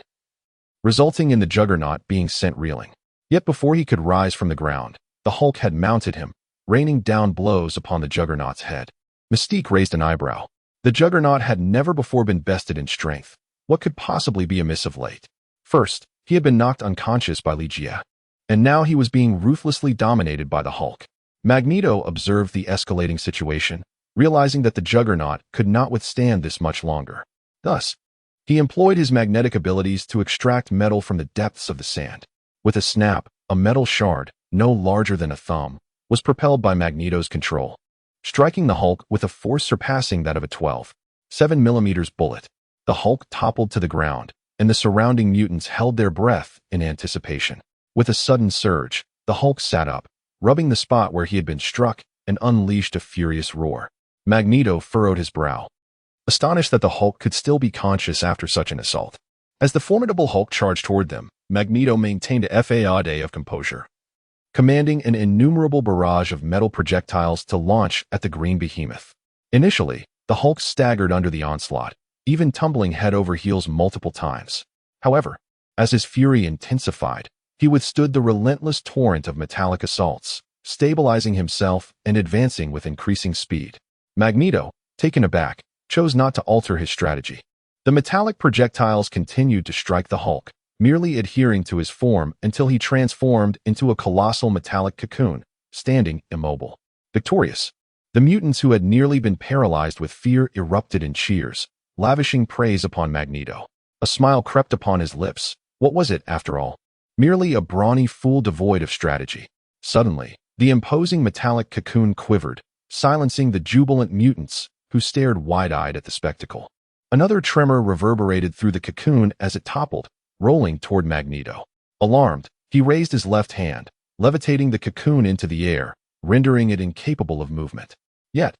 resulting in the juggernaut being sent reeling. Yet before he could rise from the ground, the Hulk had mounted him, raining down blows upon the juggernaut's head. Mystique raised an eyebrow. The juggernaut had never before been bested in strength. What could possibly be amiss of late? First, he had been knocked unconscious by Li Jie, and now he was being ruthlessly dominated by the Hulk. Magneto observed the escalating situation, realizing that the juggernaut could not withstand this much longer. Thus, he employed his magnetic abilities to extract metal from the depths of the sand. With a snap, a metal shard, no larger than a thumb, was propelled by Magneto's control, striking the Hulk with a force surpassing that of a 12.7mm bullet. The Hulk toppled to the ground, and the surrounding mutants held their breath in anticipation. With a sudden surge, the Hulk sat up, rubbing the spot where he had been struck, and unleashed a furious roar. Magneto furrowed his brow, astonished that the Hulk could still be conscious after such an assault. As the formidable Hulk charged toward them, Magneto maintained a facade of composure, commanding an innumerable barrage of metal projectiles to launch at the green behemoth. Initially, the Hulk staggered under the onslaught, even tumbling head over heels multiple times. However, as his fury intensified, he withstood the relentless torrent of metallic assaults, stabilizing himself and advancing with increasing speed. Magneto, taken aback, chose not to alter his strategy. The metallic projectiles continued to strike the Hulk, merely adhering to his form until he transformed into a colossal metallic cocoon, standing immobile. Victorious, the mutants who had nearly been paralyzed with fear erupted in cheers, lavishing praise upon Magneto. A smile crept upon his lips. What was it, after all? Merely a brawny fool devoid of strategy. Suddenly, the imposing metallic cocoon quivered, silencing the jubilant mutants, who stared wide-eyed at the spectacle. Another tremor reverberated through the cocoon as it toppled, rolling toward Magneto. Alarmed, he raised his left hand, levitating the cocoon into the air, rendering it incapable of movement. Yet,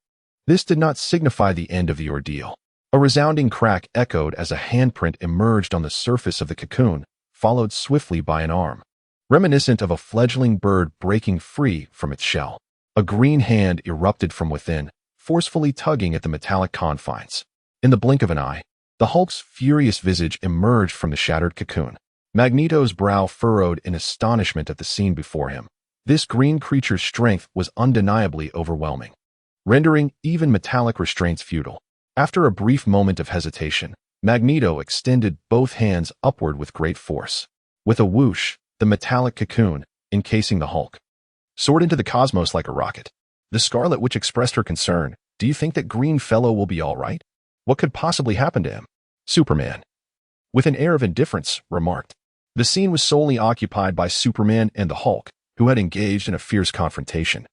this did not signify the end of the ordeal. A resounding crack echoed as a handprint emerged on the surface of the cocoon, followed swiftly by an arm, reminiscent of a fledgling bird breaking free from its shell. A green hand erupted from within, forcefully tugging at the metallic confines. In the blink of an eye, The Hulk's furious visage emerged from the shattered cocoon. Magneto's brow furrowed in astonishment at the scene before him. This green creature's strength was undeniably overwhelming, rendering even metallic restraints futile. After a brief moment of hesitation, Magneto extended both hands upward with great force. With a whoosh, the metallic cocoon, encasing the Hulk, soared into the cosmos like a rocket. The Scarlet Witch expressed her concern. "Do you think that green fellow will be all right? What could possibly happen to him?" Superman, with an air of indifference, remarked. The scene was solely occupied by Superman and the Hulk, who had engaged in a fierce confrontation.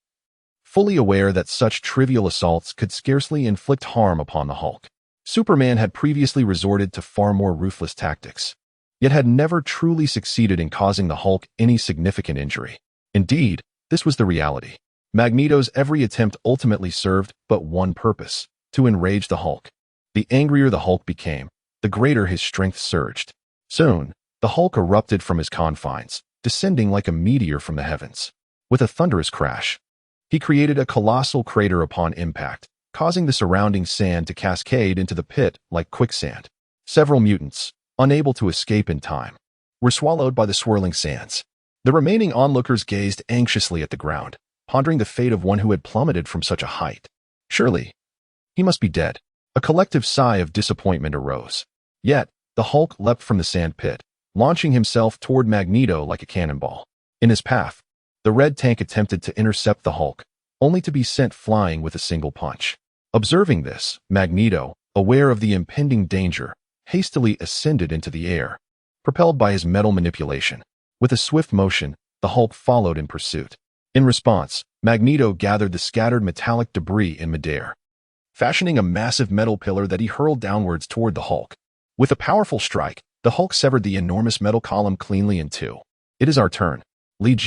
Fully aware that such trivial assaults could scarcely inflict harm upon the Hulk, Superman had previously resorted to far more ruthless tactics, yet had never truly succeeded in causing the Hulk any significant injury. Indeed, this was the reality. Magneto's every attempt ultimately served but one purpose: to enrage the Hulk. The angrier the Hulk became, the greater his strength surged. Soon, the Hulk erupted from his confines, descending like a meteor from the heavens. With a thunderous crash, he created a colossal crater upon impact, causing the surrounding sand to cascade into the pit like quicksand. Several mutants, unable to escape in time, were swallowed by the swirling sands. The remaining onlookers gazed anxiously at the ground, pondering the fate of one who had plummeted from such a height. Surely, he must be dead. A collective sigh of disappointment arose. Yet, the Hulk leapt from the sand pit, launching himself toward Magneto like a cannonball. In his path, the red tank attempted to intercept the Hulk, only to be sent flying with a single punch. Observing this, Magneto, aware of the impending danger, hastily ascended into the air, propelled by his metal manipulation. With a swift motion, the Hulk followed in pursuit. In response, Magneto gathered the scattered metallic debris in midair, fashioning a massive metal pillar that he hurled downwards toward the Hulk. With a powerful strike, the Hulk severed the enormous metal column cleanly in two. It is our turn. Li,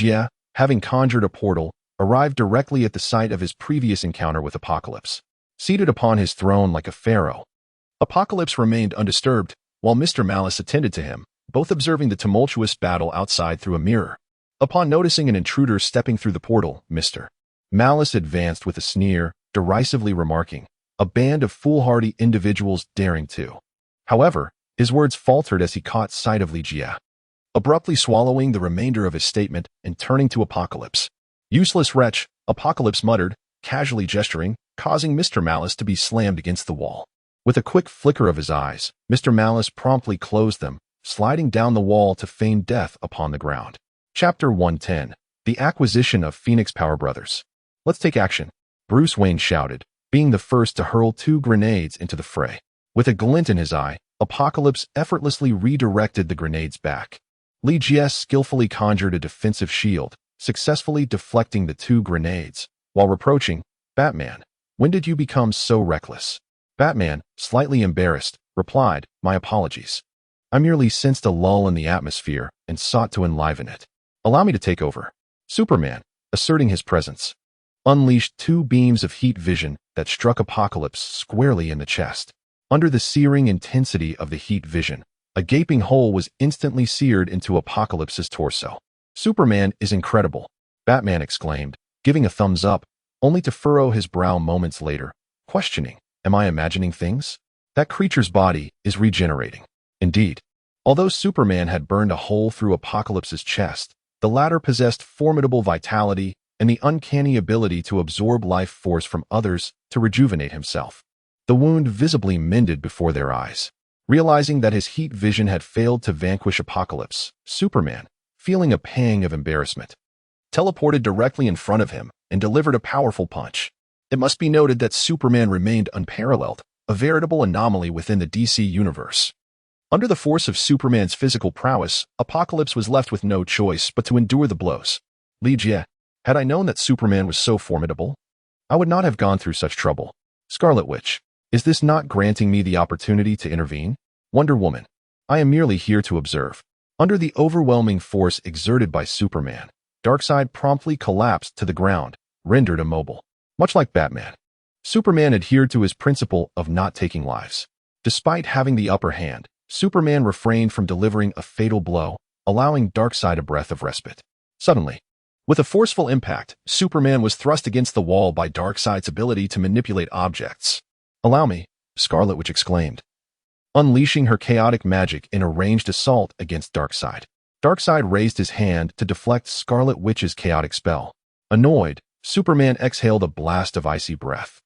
having conjured a portal, arrived directly at the site of his previous encounter with Apocalypse. Seated upon his throne like a pharaoh, Apocalypse remained undisturbed, while Mr. Malice attended to him, both observing the tumultuous battle outside through a mirror. Upon noticing an intruder stepping through the portal, Mr. Malice advanced with a sneer, derisively remarking, "A band of foolhardy individuals daring to." However, his words faltered as he caught sight of Li, abruptly swallowing the remainder of his statement and turning to Apocalypse. "Useless wretch," Apocalypse muttered, casually gesturing, causing Mr. Malice to be slammed against the wall. With a quick flicker of his eyes, Mr. Malice promptly closed them, sliding down the wall to feign death upon the ground. Chapter 110. The Acquisition of Phoenix Power Brothers. "Let's take action," Bruce Wayne shouted, being the first to hurl 2 grenades into the fray. With a glint in his eye, Apocalypse effortlessly redirected the grenades back. Li skillfully conjured a defensive shield, successfully deflecting the 2 grenades, while reproaching, "Batman, when did you become so reckless?" Batman, slightly embarrassed, replied, "My apologies. I merely sensed a lull in the atmosphere and sought to enliven it. Allow me to take over." Superman, asserting his presence, unleashed 2 beams of heat vision that struck Apocalypse squarely in the chest. Under the searing intensity of the heat vision, a gaping hole was instantly seared into Apocalypse's torso. "Superman is incredible," Batman exclaimed, giving a thumbs up, only to furrow his brow moments later, questioning, "Am I imagining things? That creature's body is regenerating." Indeed, although Superman had burned a hole through Apocalypse's chest, the latter possessed formidable vitality and the uncanny ability to absorb life force from others to rejuvenate himself. The wound visibly mended before their eyes. Realizing that his heat vision had failed to vanquish Apocalypse, Superman, feeling a pang of embarrassment, teleported directly in front of him and delivered a powerful punch. It must be noted that Superman remained unparalleled, a veritable anomaly within the DC universe. Under the force of Superman's physical prowess, Apocalypse was left with no choice but to endure the blows. Li, had I known that Superman was so formidable, I would not have gone through such trouble. Scarlet Witch, is this not granting me the opportunity to intervene? Wonder Woman, I am merely here to observe. Under the overwhelming force exerted by Superman, Darkseid promptly collapsed to the ground, rendered immobile. Much like Batman, Superman adhered to his principle of not taking lives. Despite having the upper hand, Superman refrained from delivering a fatal blow, allowing Darkseid a breath of respite. Suddenly, with a forceful impact, Superman was thrust against the wall by Darkseid's ability to manipulate objects. "Allow me," Scarlet Witch exclaimed. unleashing her chaotic magic in a ranged assault against Darkseid. Darkseid raised his hand to deflect Scarlet Witch's chaotic spell. Annoyed, Superman exhaled a blast of icy breath,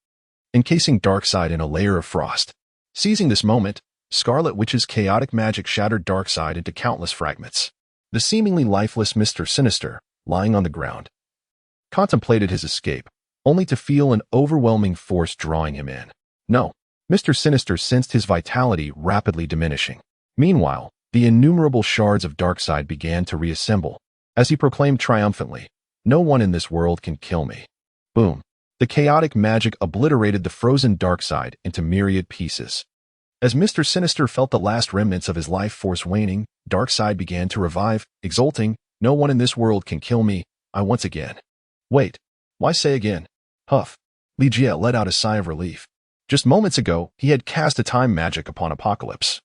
encasing Darkseid in a layer of frost. Seizing this moment, Scarlet Witch's chaotic magic shattered Darkseid into countless fragments. The seemingly lifeless Mr. Sinister, lying on the ground, contemplated his escape, only to feel an overwhelming force drawing him in. No, Mr. Sinister sensed his vitality rapidly diminishing. Meanwhile, the innumerable shards of Darkseid began to reassemble, as he proclaimed triumphantly, "No one in this world can kill me." Boom. The chaotic magic obliterated the frozen Darkseid into myriad pieces. As Mr. Sinister felt the last remnants of his life force waning, Darkseid began to revive, exulting, "No one in this world can kill me, I once again." Wait, why say again? Huff. Ligia let out a sigh of relief. Just moments ago, he had cast a time magic upon Apocalypse,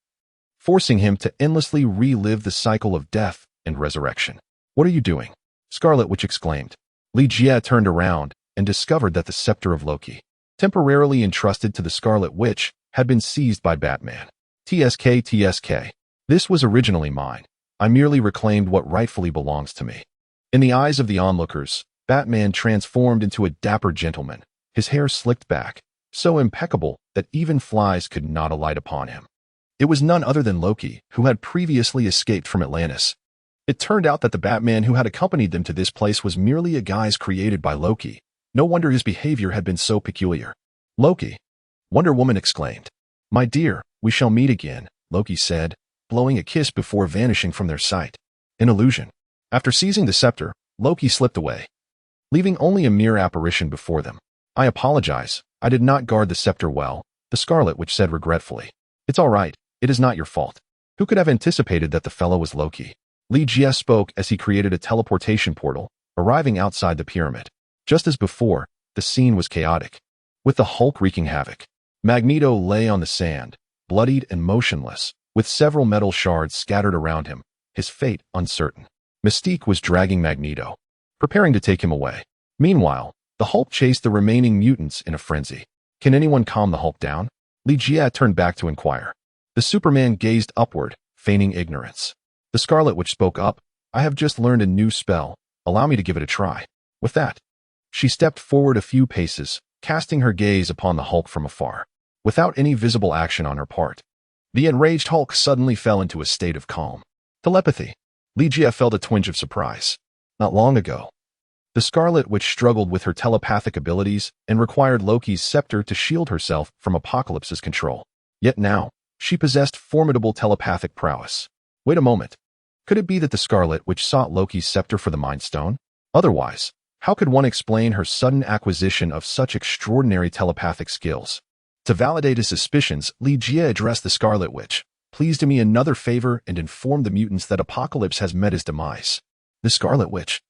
forcing him to endlessly relive the cycle of death and resurrection. "What are you doing?" Scarlet Witch exclaimed. Ligia turned around and discovered that the scepter of Loki, temporarily entrusted to the Scarlet Witch, had been seized by Batman. TSK. This was originally mine. I merely reclaimed what rightfully belongs to me." In the eyes of the onlookers, Batman transformed into a dapper gentleman, his hair slicked back, so impeccable that even flies could not alight upon him. It was none other than Loki, who had previously escaped from Atlantis. It turned out that the Batman who had accompanied them to this place was merely a guise created by Loki. No wonder his behavior had been so peculiar. "Loki!" Wonder Woman exclaimed. "My dear, we shall meet again," Loki said, blowing a kiss before vanishing from their sight. An illusion. After seizing the scepter, Loki slipped away, leaving only a mere apparition before them. "I apologize, I did not guard the scepter well," the Scarlet Witch said regretfully. "It's all right, it is not your fault. Who could have anticipated that the fellow was Loki?" Ligia spoke as he created a teleportation portal, arriving outside the pyramid. Just as before, the scene was chaotic, with the Hulk wreaking havoc. Magneto lay on the sand, bloodied and motionless, with several metal shards scattered around him, his fate uncertain. Mystique was dragging Magneto, preparing to take him away. Meanwhile, the Hulk chased the remaining mutants in a frenzy. "Can anyone calm the Hulk down?" Ligia turned back to inquire. The Superman gazed upward, feigning ignorance. The Scarlet Witch spoke up, "I have just learned a new spell. Allow me to give it a try." With that, she stepped forward a few paces, casting her gaze upon the Hulk from afar. Without any visible action on her part, the enraged Hulk suddenly fell into a state of calm. Telepathy. Ligia felt a twinge of surprise. Not long ago, the Scarlet Witch struggled with her telepathic abilities and required Loki's scepter to shield herself from Apocalypse's control. Yet now, she possessed formidable telepathic prowess. Wait a moment. Could it be that the Scarlet Witch sought Loki's scepter for the Mind Stone? Otherwise, how could one explain her sudden acquisition of such extraordinary telepathic skills? To validate his suspicions, Ligia addressed the Scarlet Witch. "Please do me another favor and inform the mutants that Apocalypse has met his demise." The Scarlet Witch,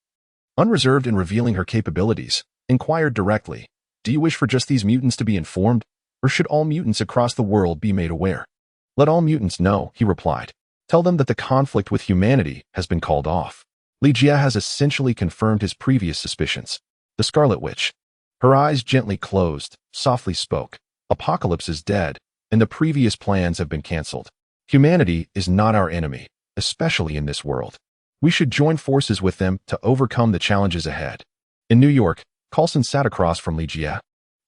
unreserved in revealing her capabilities, inquired directly, "Do you wish for just these mutants to be informed, or should all mutants across the world be made aware?" "Let all mutants know," he replied. "Tell them that the conflict with humanity has been called off." Ligia has essentially confirmed his previous suspicions. The Scarlet Witch, her eyes gently closed, softly spoke. "Apocalypse is dead, and the previous plans have been cancelled. Humanity is not our enemy, especially in this world. We should join forces with them to overcome the challenges ahead." In New York, Coulson sat across from Ligia,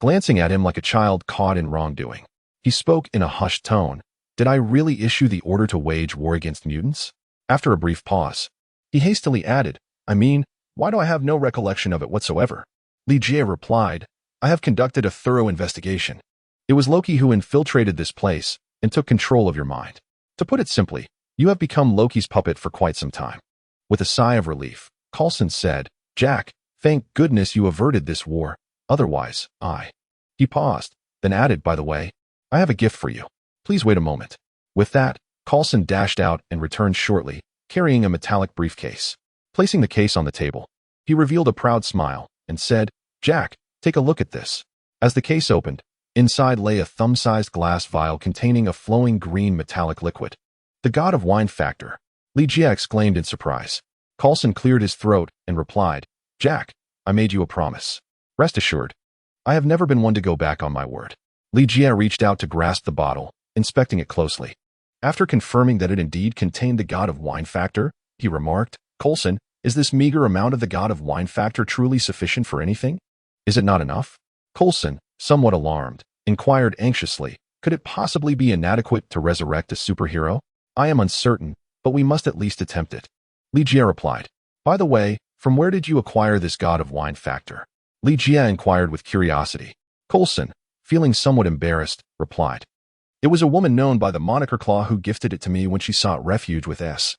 glancing at him like a child caught in wrongdoing. He spoke in a hushed tone. "Did I really issue the order to wage war against mutants?" After a brief pause, he hastily added, "I mean, why do I have no recollection of it whatsoever?" Ligia replied, "I have conducted a thorough investigation. It was Loki who infiltrated this place and took control of your mind. To put it simply, you have become Loki's puppet for quite some time." With a sigh of relief, Coulson said, "Jack, thank goodness you averted this war. Otherwise, I..." He paused, then added, "By the way, I have a gift for you. Please wait a moment." With that, Coulson dashed out and returned shortly, carrying a metallic briefcase. Placing the case on the table, he revealed a proud smile and said, "Jack, take a look at this." As the case opened, inside lay a thumb-sized glass vial containing a flowing green metallic liquid. "The god of wine factor," Ligia exclaimed in surprise. Coulson cleared his throat and replied, "Jack, I made you a promise. Rest assured, I have never been one to go back on my word." Ligia reached out to grasp the bottle, inspecting it closely. After confirming that it indeed contained the God of Wine factor, he remarked, "Coulson, is this meager amount of the God of Wine factor truly sufficient for anything? Is it not enough?" Coulson, somewhat alarmed, inquired anxiously, "Could it possibly be inadequate to resurrect a superhero? I am uncertain, but we must at least attempt it." Li Jie replied, "By the way, from where did you acquire this God of Wine factor?" Li Jie inquired with curiosity. Coulson, feeling somewhat embarrassed, replied, "It was a woman known by the moniker Claw who gifted it to me when she sought refuge with S-H-I-E-L-D.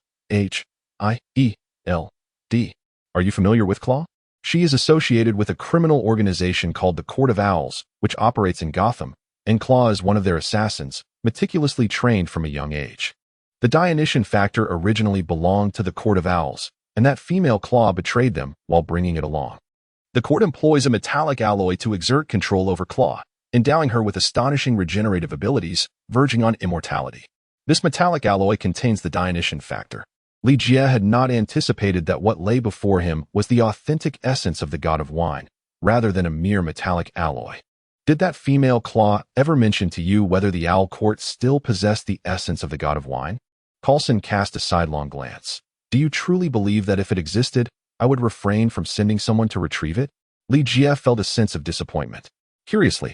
Are you familiar with Claw? She is associated with a criminal organization called the Court of Owls, which operates in Gotham, and Claw is one of their assassins, meticulously trained from a young age. The Dionysian factor originally belonged to the Court of Owls, and that female Claw betrayed them while bringing it along. The court employs a metallic alloy to exert control over Claw, endowing her with astonishing regenerative abilities, verging on immortality. This metallic alloy contains the Dionysian factor. Li Jie had not anticipated that what lay before him was the authentic essence of the God of Wine, rather than a mere metallic alloy. "Did that female Claw ever mention to you whether the Owl Court still possessed the essence of the God of Wine?" Coulson cast a sidelong glance. "Do you truly believe that if it existed, I would refrain from sending someone to retrieve it?" Li Jie felt a sense of disappointment. Curiously,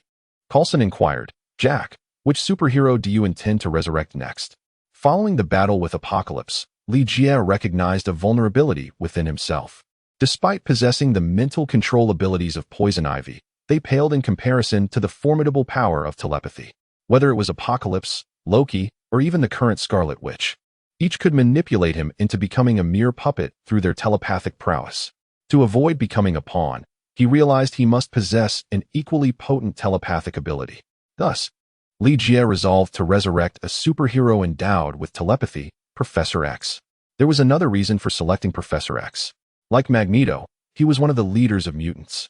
Coulson inquired, "Jack, which superhero do you intend to resurrect next?" Following the battle with Apocalypse, Li Jie recognized a vulnerability within himself. Despite possessing the mental control abilities of Poison Ivy, they paled in comparison to the formidable power of telepathy. Whether it was Apocalypse, Loki, or even the current Scarlet Witch, each could manipulate him into becoming a mere puppet through their telepathic prowess. To avoid becoming a pawn, he realized he must possess an equally potent telepathic ability. Thus, Li Jie resolved to resurrect a superhero endowed with telepathy, Professor X. There was another reason for selecting Professor X. Like Magneto, he was one of the leaders of mutants.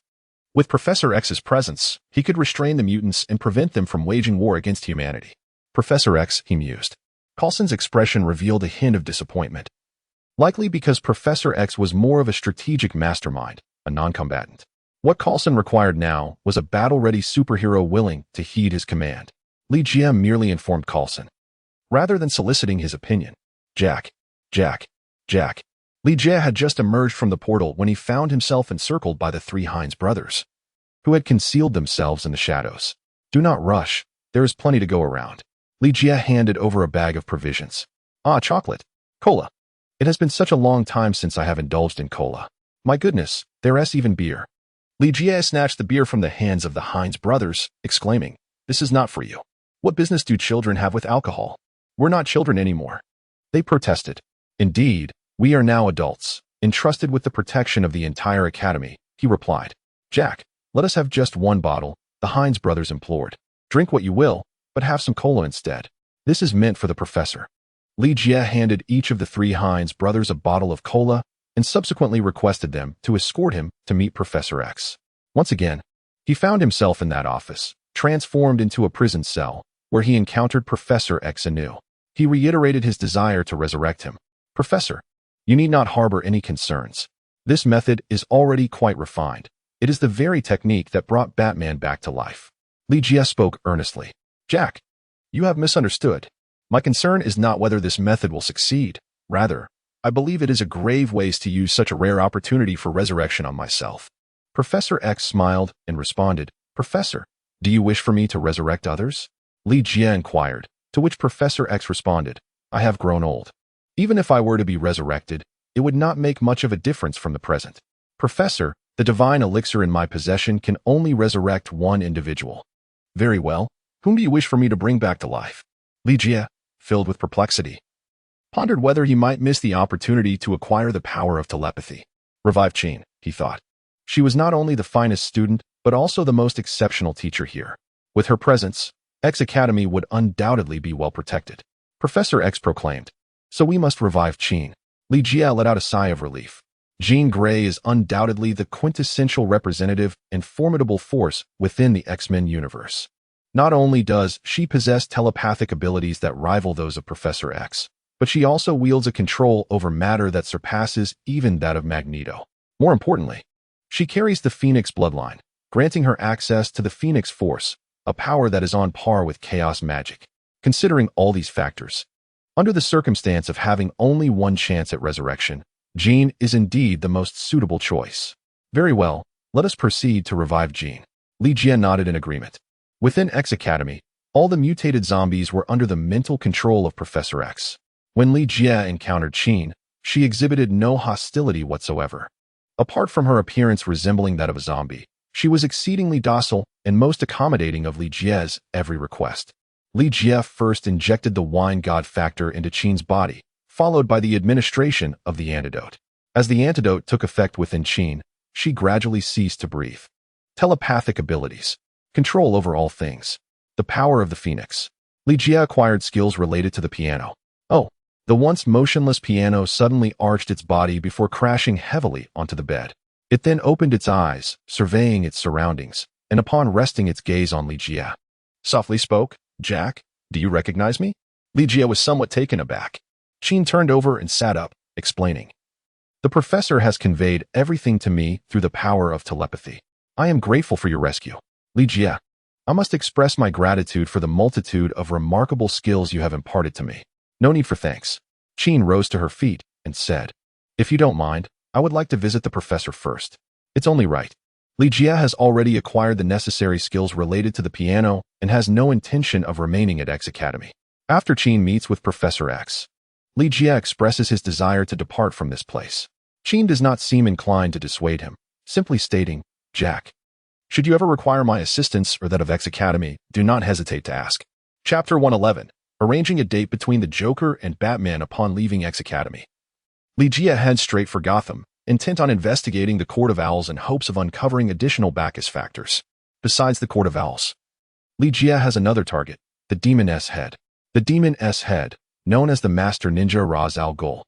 With Professor X's presence, he could restrain the mutants and prevent them from waging war against humanity. "Professor X," he mused. Coulson's expression revealed a hint of disappointment. Likely because Professor X was more of a strategic mastermind, a non-combatant. What Coulson required now was a battle-ready superhero willing to heed his command. Li Jie merely informed Coulson, rather than soliciting his opinion. Jack. Li Jie had just emerged from the portal when he found himself encircled by the three Hines brothers, who had concealed themselves in the shadows. "Do not rush. There is plenty to go around." Li Jie handed over a bag of provisions. "Ah, chocolate. Cola. It has been such a long time since I have indulged in cola. My goodness, there's even beer." Li Jie snatched the beer from the hands of the Hines brothers, exclaiming, "This is not for you. What business do children have with alcohol? We're not children anymore." They protested. "Indeed, we are now adults, entrusted with the protection of the entire academy," he replied. "Jack, let us have just one bottle," the Hines brothers implored. "Drink what you will, but have some cola instead. This is meant for the professor." Li Jie handed each of the three Hines brothers a bottle of cola and subsequently requested them to escort him to meet Professor X. Once again, he found himself in that office, transformed into a prison cell, where he encountered Professor X anew. He reiterated his desire to resurrect him. "Professor, you need not harbor any concerns. This method is already quite refined. It is the very technique that brought Batman back to life." Li Jie spoke earnestly. "Jack, you have misunderstood. My concern is not whether this method will succeed. Rather, I believe it is a grave waste to use such a rare opportunity for resurrection on myself." Professor X smiled and responded, "Professor, do you wish for me to resurrect others?" Li Jie inquired, to which Professor X responded, "I have grown old. Even if I were to be resurrected, it would not make much of a difference from the present. Professor, the divine elixir in my possession can only resurrect one individual." "Very well. Whom do you wish for me to bring back to life?" Li Jie, filled with perplexity, pondered whether he might miss the opportunity to acquire the power of telepathy. Revive Qin, he thought. She was not only the finest student, but also the most exceptional teacher here. With her presence, X Academy would undoubtedly be well protected. Professor X proclaimed, "So we must revive Qin." Li Jie let out a sigh of relief. Jean Grey is undoubtedly the quintessential representative and formidable force within the X-Men universe. Not only does she possess telepathic abilities that rival those of Professor X, but she also wields a control over matter that surpasses even that of Magneto. More importantly, she carries the Phoenix bloodline, granting her access to the Phoenix Force, a power that is on par with chaos magic. Considering all these factors, under the circumstance of having only one chance at resurrection, Jean is indeed the most suitable choice. Very well, let us proceed to revive Jean. Li Jie nodded in agreement. Within X Academy, all the mutated zombies were under the mental control of Professor X. When Li Jie encountered Jean, she exhibited no hostility whatsoever. Apart from her appearance resembling that of a zombie, she was exceedingly docile and most accommodating of Li Jie's every request. Li Jie first injected the wine god factor into Qin's body, followed by the administration of the antidote. As the antidote took effect within Qin, she gradually ceased to breathe. Telepathic abilities. Control over all things. The power of the Phoenix. Li Jie acquired skills related to the piano. Oh, the once motionless piano suddenly arched its body before crashing heavily onto the bed. It then opened its eyes, surveying its surroundings, and upon resting its gaze on Li Jie, softly spoke, "Jack, do you recognize me?" Li Jie was somewhat taken aback. Qin turned over and sat up, explaining, "The professor has conveyed everything to me through the power of telepathy. I am grateful for your rescue. Li Jie, I must express my gratitude for the multitude of remarkable skills you have imparted to me. No need for thanks." Qin rose to her feet and said, "If you don't mind, I would like to visit the professor first. It's only right." Li Jie has already acquired the necessary skills related to the piano and has no intention of remaining at X Academy. After Qin meets with Professor X, Li Jie expresses his desire to depart from this place. Qin does not seem inclined to dissuade him, simply stating, "Jack, should you ever require my assistance or that of X Academy, do not hesitate to ask." Chapter 111. Arranging a date between the Joker and Batman upon leaving X Academy. Li Jie heads straight for Gotham, intent on investigating the Court of Owls in hopes of uncovering additional Bacchus factors. Besides the Court of Owls, Li Jie has another target, the Demon S Head. The Demon S Head, known as the Master Ninja Ra's al Ghul,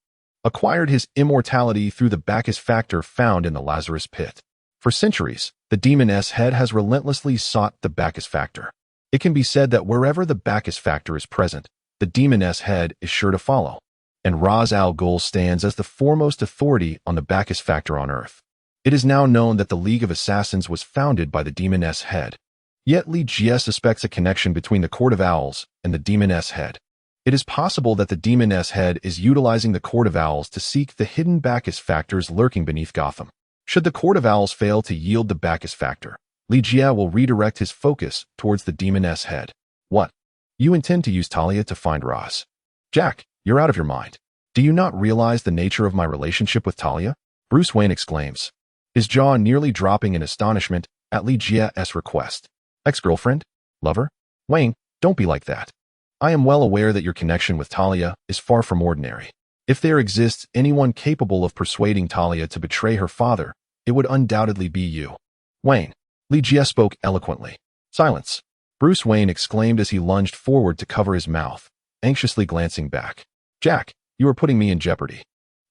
acquired his immortality through the Bacchus factor found in the Lazarus Pit. For centuries, the Demon S Head has relentlessly sought the Bacchus factor. It can be said that wherever the Bacchus factor is present, the Demon S Head is sure to follow, and Ra's al Ghul stands as the foremost authority on the Bacchus factor on Earth. It is now known that the League of Assassins was founded by the Demon S Head. Yet Li Jie suspects a connection between the Court of Owls and the Demon S Head. It is possible that the Demon S Head is utilizing the Court of Owls to seek the hidden Bacchus factors lurking beneath Gotham. Should the Court of Owls fail to yield the Bacchus factor, Li Jie will redirect his focus towards the Demon S Head. What? You intend to use Talia to find Ra's? Jack, you're out of your mind. Do you not realize the nature of my relationship with Talia? Bruce Wayne exclaims, his jaw nearly dropping in astonishment at Li Jie's request. Ex-girlfriend? Lover? Wayne, don't be like that. I am well aware that your connection with Talia is far from ordinary. If there exists anyone capable of persuading Talia to betray her father, it would undoubtedly be you. Wayne. Li Jie spoke eloquently. Silence. Bruce Wayne exclaimed as he lunged forward to cover his mouth, anxiously glancing back. Jack, you are putting me in jeopardy.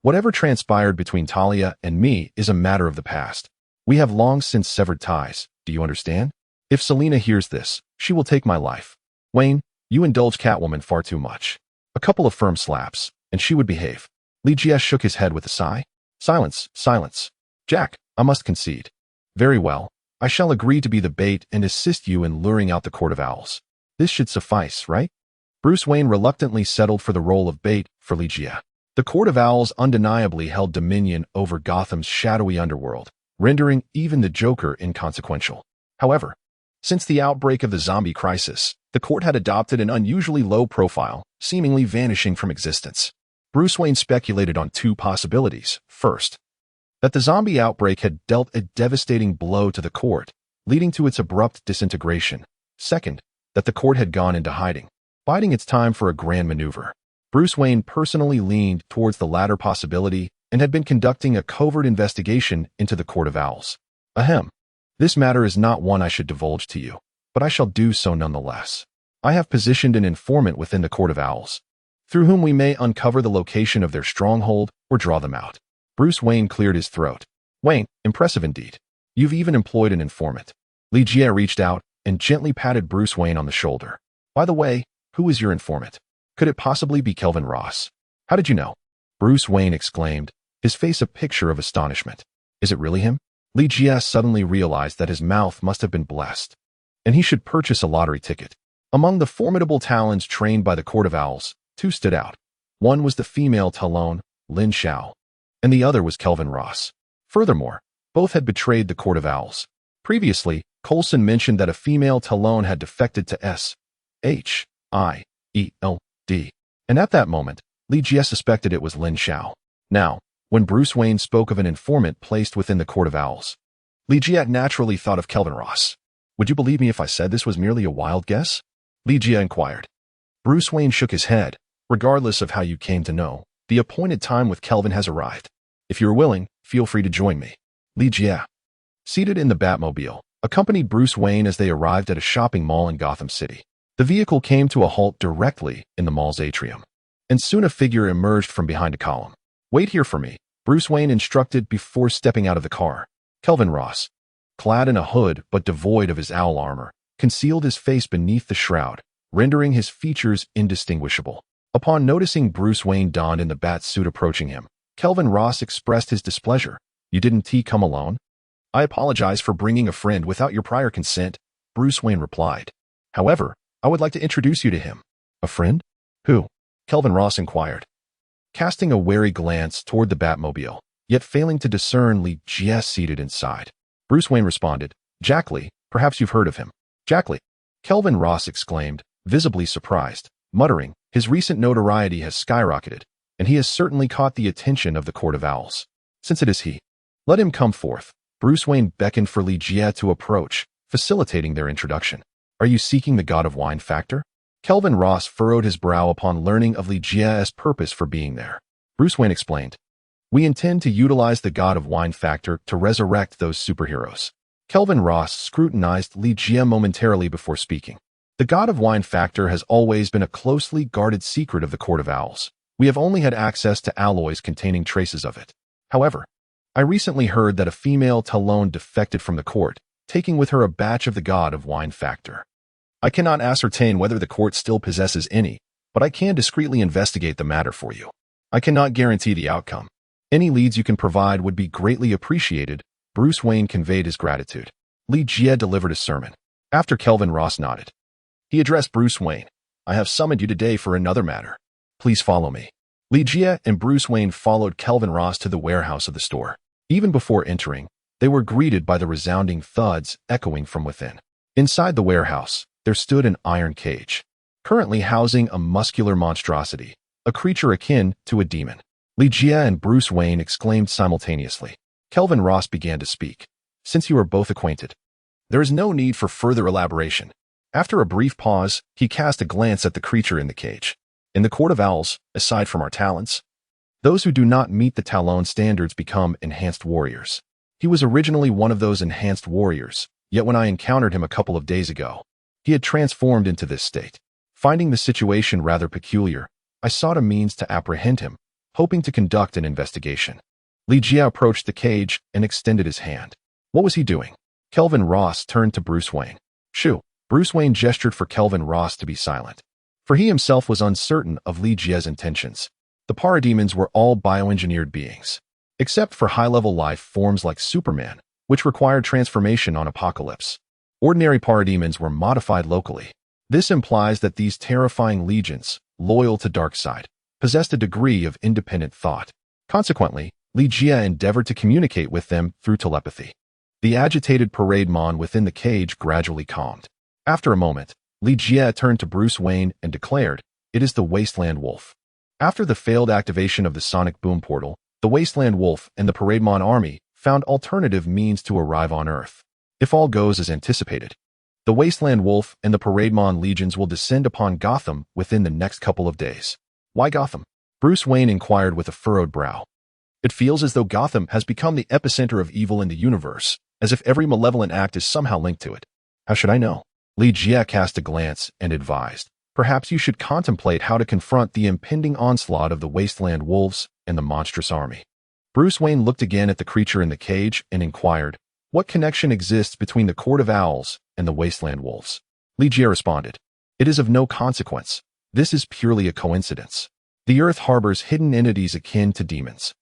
Whatever transpired between Talia and me is a matter of the past. We have long since severed ties, do you understand? If Selina hears this, she will take my life. Wayne, you indulge Catwoman far too much. A couple of firm slaps, and she would behave. Li Jie shook his head with a sigh. Silence, silence. Jack, I must concede. Very well. I shall agree to be the bait and assist you in luring out the Court of Owls. This should suffice, right? Bruce Wayne reluctantly settled for the role of bait for Li Jie. The Court of Owls undeniably held dominion over Gotham's shadowy underworld, rendering even the Joker inconsequential. However, since the outbreak of the zombie crisis, the court had adopted an unusually low profile, seemingly vanishing from existence. Bruce Wayne speculated on two possibilities. First, that the zombie outbreak had dealt a devastating blow to the court, leading to its abrupt disintegration. Second, that the court had gone into hiding, biding its time for a grand maneuver. Bruce Wayne personally leaned towards the latter possibility and had been conducting a covert investigation into the Court of Owls. Ahem. This matter is not one I should divulge to you, but I shall do so nonetheless. I have positioned an informant within the Court of Owls, through whom we may uncover the location of their stronghold or draw them out. Bruce Wayne cleared his throat. Wayne, impressive indeed. You've even employed an informant. Li Jie reached out and gently patted Bruce Wayne on the shoulder. By the way, who is your informant? Could it possibly be Kelvin Ross? How did you know? Bruce Wayne exclaimed, his face a picture of astonishment. Is it really him? Li Jie suddenly realized that his mouth must have been blessed, and he should purchase a lottery ticket. Among the formidable talons trained by the Court of Owls, two stood out. One was the female Talon, Lin Xiao, and the other was Kelvin Ross. Furthermore, both had betrayed the Court of Owls. Previously, Coulson mentioned that a female Talon had defected to S.H.I.E.L.D., and at that moment, Li Jie suspected it was Lin Xiao. Now, when Bruce Wayne spoke of an informant placed within the Court of Owls, Li Jie naturally thought of Kelvin Ross. "Would you believe me if I said this was merely a wild guess?" Li Jie inquired. Bruce Wayne shook his head. "Regardless of how you came to know, the appointed time with Kelvin has arrived. If you're willing, feel free to join me." Li Jie, seated in the Batmobile, accompanied Bruce Wayne as they arrived at a shopping mall in Gotham City. The vehicle came to a halt directly in the mall's atrium, and soon a figure emerged from behind a column. "Wait here for me," Bruce Wayne instructed before stepping out of the car. Kelvin Ross, clad in a hood but devoid of his owl armor, concealed his face beneath the shroud, rendering his features indistinguishable. Upon noticing Bruce Wayne donned in the bat suit approaching him, Kelvin Ross expressed his displeasure. "You didn't come alone?" "I apologize for bringing a friend without your prior consent," Bruce Wayne replied. "However, I would like to introduce you to him." "A friend? Who?" Kelvin Ross inquired, casting a wary glance toward the Batmobile, yet failing to discern Li Jie seated inside. Bruce Wayne responded, "Jack Lee, perhaps you've heard of him." "Jack Lee?" Kelvin Ross exclaimed, visibly surprised, muttering, "His recent notoriety has skyrocketed, and he has certainly caught the attention of the Court of Owls. Since it is he, let him come forth." Bruce Wayne beckoned for Li Jie to approach, facilitating their introduction. "Are you seeking the God of Wine Factor?" Kelvin Ross furrowed his brow upon learning of Li Jie's purpose for being there. Bruce Wayne explained, "We intend to utilize the God of Wine Factor to resurrect those superheroes." Kelvin Ross scrutinized Li Jie momentarily before speaking. "The God of Wine Factor has always been a closely guarded secret of the Court of Owls. We have only had access to alloys containing traces of it. However, I recently heard that a female Talon defected from the court, taking with her a batch of the God of Wine Factor. I cannot ascertain whether the court still possesses any, but I can discreetly investigate the matter for you. I cannot guarantee the outcome. Any leads you can provide would be greatly appreciated." Bruce Wayne conveyed his gratitude. Li Jie delivered a sermon. After Kelvin Ross nodded, he addressed Bruce Wayne. "I have summoned you today for another matter. Please follow me." Li Jie and Bruce Wayne followed Kelvin Ross to the warehouse of the store. Even before entering, they were greeted by the resounding thuds echoing from within. Inside the warehouse, there stood an iron cage, currently housing a muscular monstrosity, a creature akin to a demon. Li Jie and Bruce Wayne exclaimed simultaneously. Kelvin Ross began to speak. "Since you are both acquainted, there is no need for further elaboration." After a brief pause, he cast a glance at the creature in the cage. "In the Court of Owls, aside from our talents, those who do not meet the Talon standards become enhanced warriors. He was originally one of those enhanced warriors, yet when I encountered him a couple of days ago, he had transformed into this state. Finding the situation rather peculiar, I sought a means to apprehend him, hoping to conduct an investigation." Li Jie approached the cage and extended his hand. "What was he doing?" Kelvin Ross turned to Bruce Wayne. "Shoo." Bruce Wayne gestured for Kelvin Ross to be silent, for he himself was uncertain of Li Jie's intentions. The parademons were all bioengineered beings, except for high-level life forms like Superman, which required transformation on Apocalypse. Ordinary parademons were modified locally. This implies that these terrifying legions, loyal to Darkseid, possessed a degree of independent thought. Consequently, Li Jie endeavored to communicate with them through telepathy. The agitated parademon within the cage gradually calmed. After a moment, Li Jie turned to Bruce Wayne and declared, "It is the Wasteland Wolf." After the failed activation of the sonic boom portal, the Wasteland Wolf and the parademon army found alternative means to arrive on Earth. If all goes as anticipated, the Wasteland Wolf and the parademon legions will descend upon Gotham within the next couple of days. "Why Gotham?" Bruce Wayne inquired with a furrowed brow. "It feels as though Gotham has become the epicenter of evil in the universe, as if every malevolent act is somehow linked to it." "How should I know?" Li Jie cast a glance and advised, "Perhaps you should contemplate how to confront the impending onslaught of the Wasteland Wolves and the monstrous army." Bruce Wayne looked again at the creature in the cage and inquired, "What connection exists between the Court of Owls and the Wasteland Wolves?" Li Jie responded, "It is of no consequence. This is purely a coincidence. The Earth harbors hidden entities akin to demons,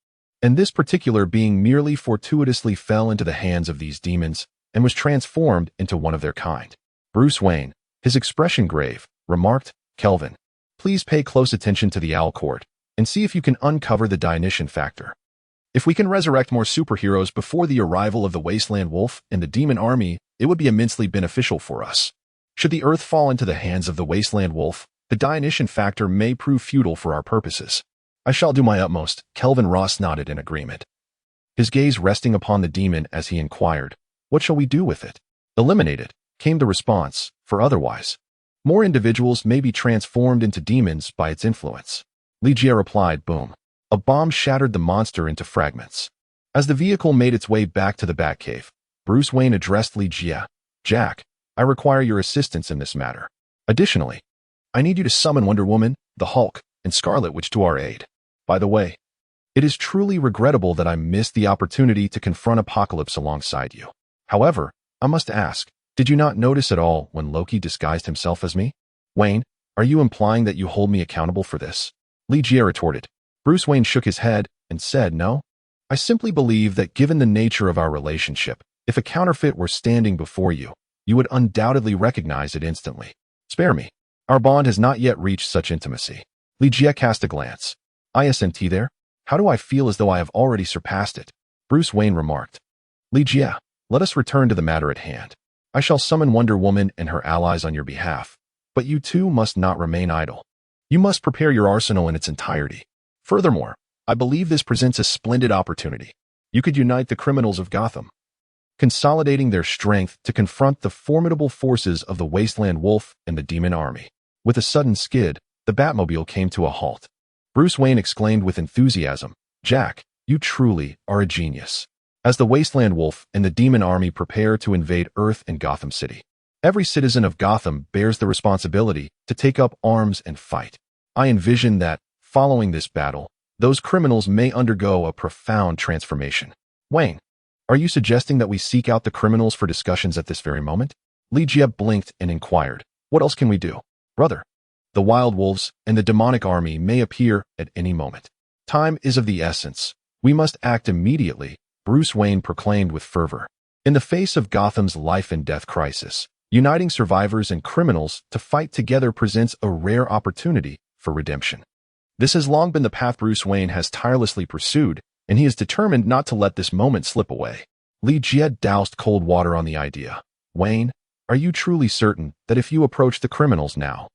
and this particular being merely fortuitously fell into the hands of these demons and was transformed into one of their kind." Bruce Wayne, His expression grave, remarked, Kelvin, please pay close attention to the owl court and see if you can uncover the Dionysian factor. If we can resurrect more superheroes before the arrival of the Wasteland Wolf and the Demon Army, it would be immensely beneficial for us. Should the Earth fall into the hands of the Wasteland Wolf, the Dionysian factor may prove futile for our purposes. I shall do my utmost. Kelvin Ross nodded in agreement, his gaze resting upon the demon as he inquired, what shall we do with it? Eliminate it, came the response, for otherwise, more individuals may be transformed into demons by its influence. Ligia replied, boom. A bomb shattered the monster into fragments. As the vehicle made its way back to the Batcave, Bruce Wayne addressed Ligia. Jack, I require your assistance in this matter. Additionally, I need you to summon Wonder Woman, the Hulk, and Scarlet Witch to our aid. By the way, it is truly regrettable that I missed the opportunity to confront Apocalypse alongside you. However, I must ask, did you not notice at all when Loki disguised himself as me? Wayne, are you implying that you hold me accountable for this? Ligia retorted. Bruce Wayne shook his head and said, no. I simply believe that given the nature of our relationship, if a counterfeit were standing before you, you would undoubtedly recognize it instantly. Spare me. Our bond has not yet reached such intimacy. Ligia cast a glance. ISNT there? How do I feel as though I have already surpassed it? Bruce Wayne remarked. Ligia, let us return to the matter at hand. I shall summon Wonder Woman and her allies on your behalf, but you too must not remain idle. You must prepare your arsenal in its entirety. Furthermore, I believe this presents a splendid opportunity. You could unite the criminals of Gotham, consolidating their strength to confront the formidable forces of the Wasteland Wolf and the Demon Army. With a sudden skid, the Batmobile came to a halt. Bruce Wayne exclaimed with enthusiasm, Jack, you truly are a genius. As the Wasteland Wolf and the Demon Army prepare to invade Earth and Gotham City, every citizen of Gotham bears the responsibility to take up arms and fight. I envision that, following this battle, those criminals may undergo a profound transformation. Wayne, are you suggesting that we seek out the criminals for discussions at this very moment? Ligia blinked and inquired, what else can we do? Brother, the Wild Wolves and the demonic army may appear at any moment. Time is of the essence. We must act immediately, Bruce Wayne proclaimed with fervor. In the face of Gotham's life and death crisis, uniting survivors and criminals to fight together presents a rare opportunity for redemption. This has long been the path Bruce Wayne has tirelessly pursued, and he is determined not to let this moment slip away. Ligia doused cold water on the idea. Wayne, are you truly certain that if you approach the criminals now,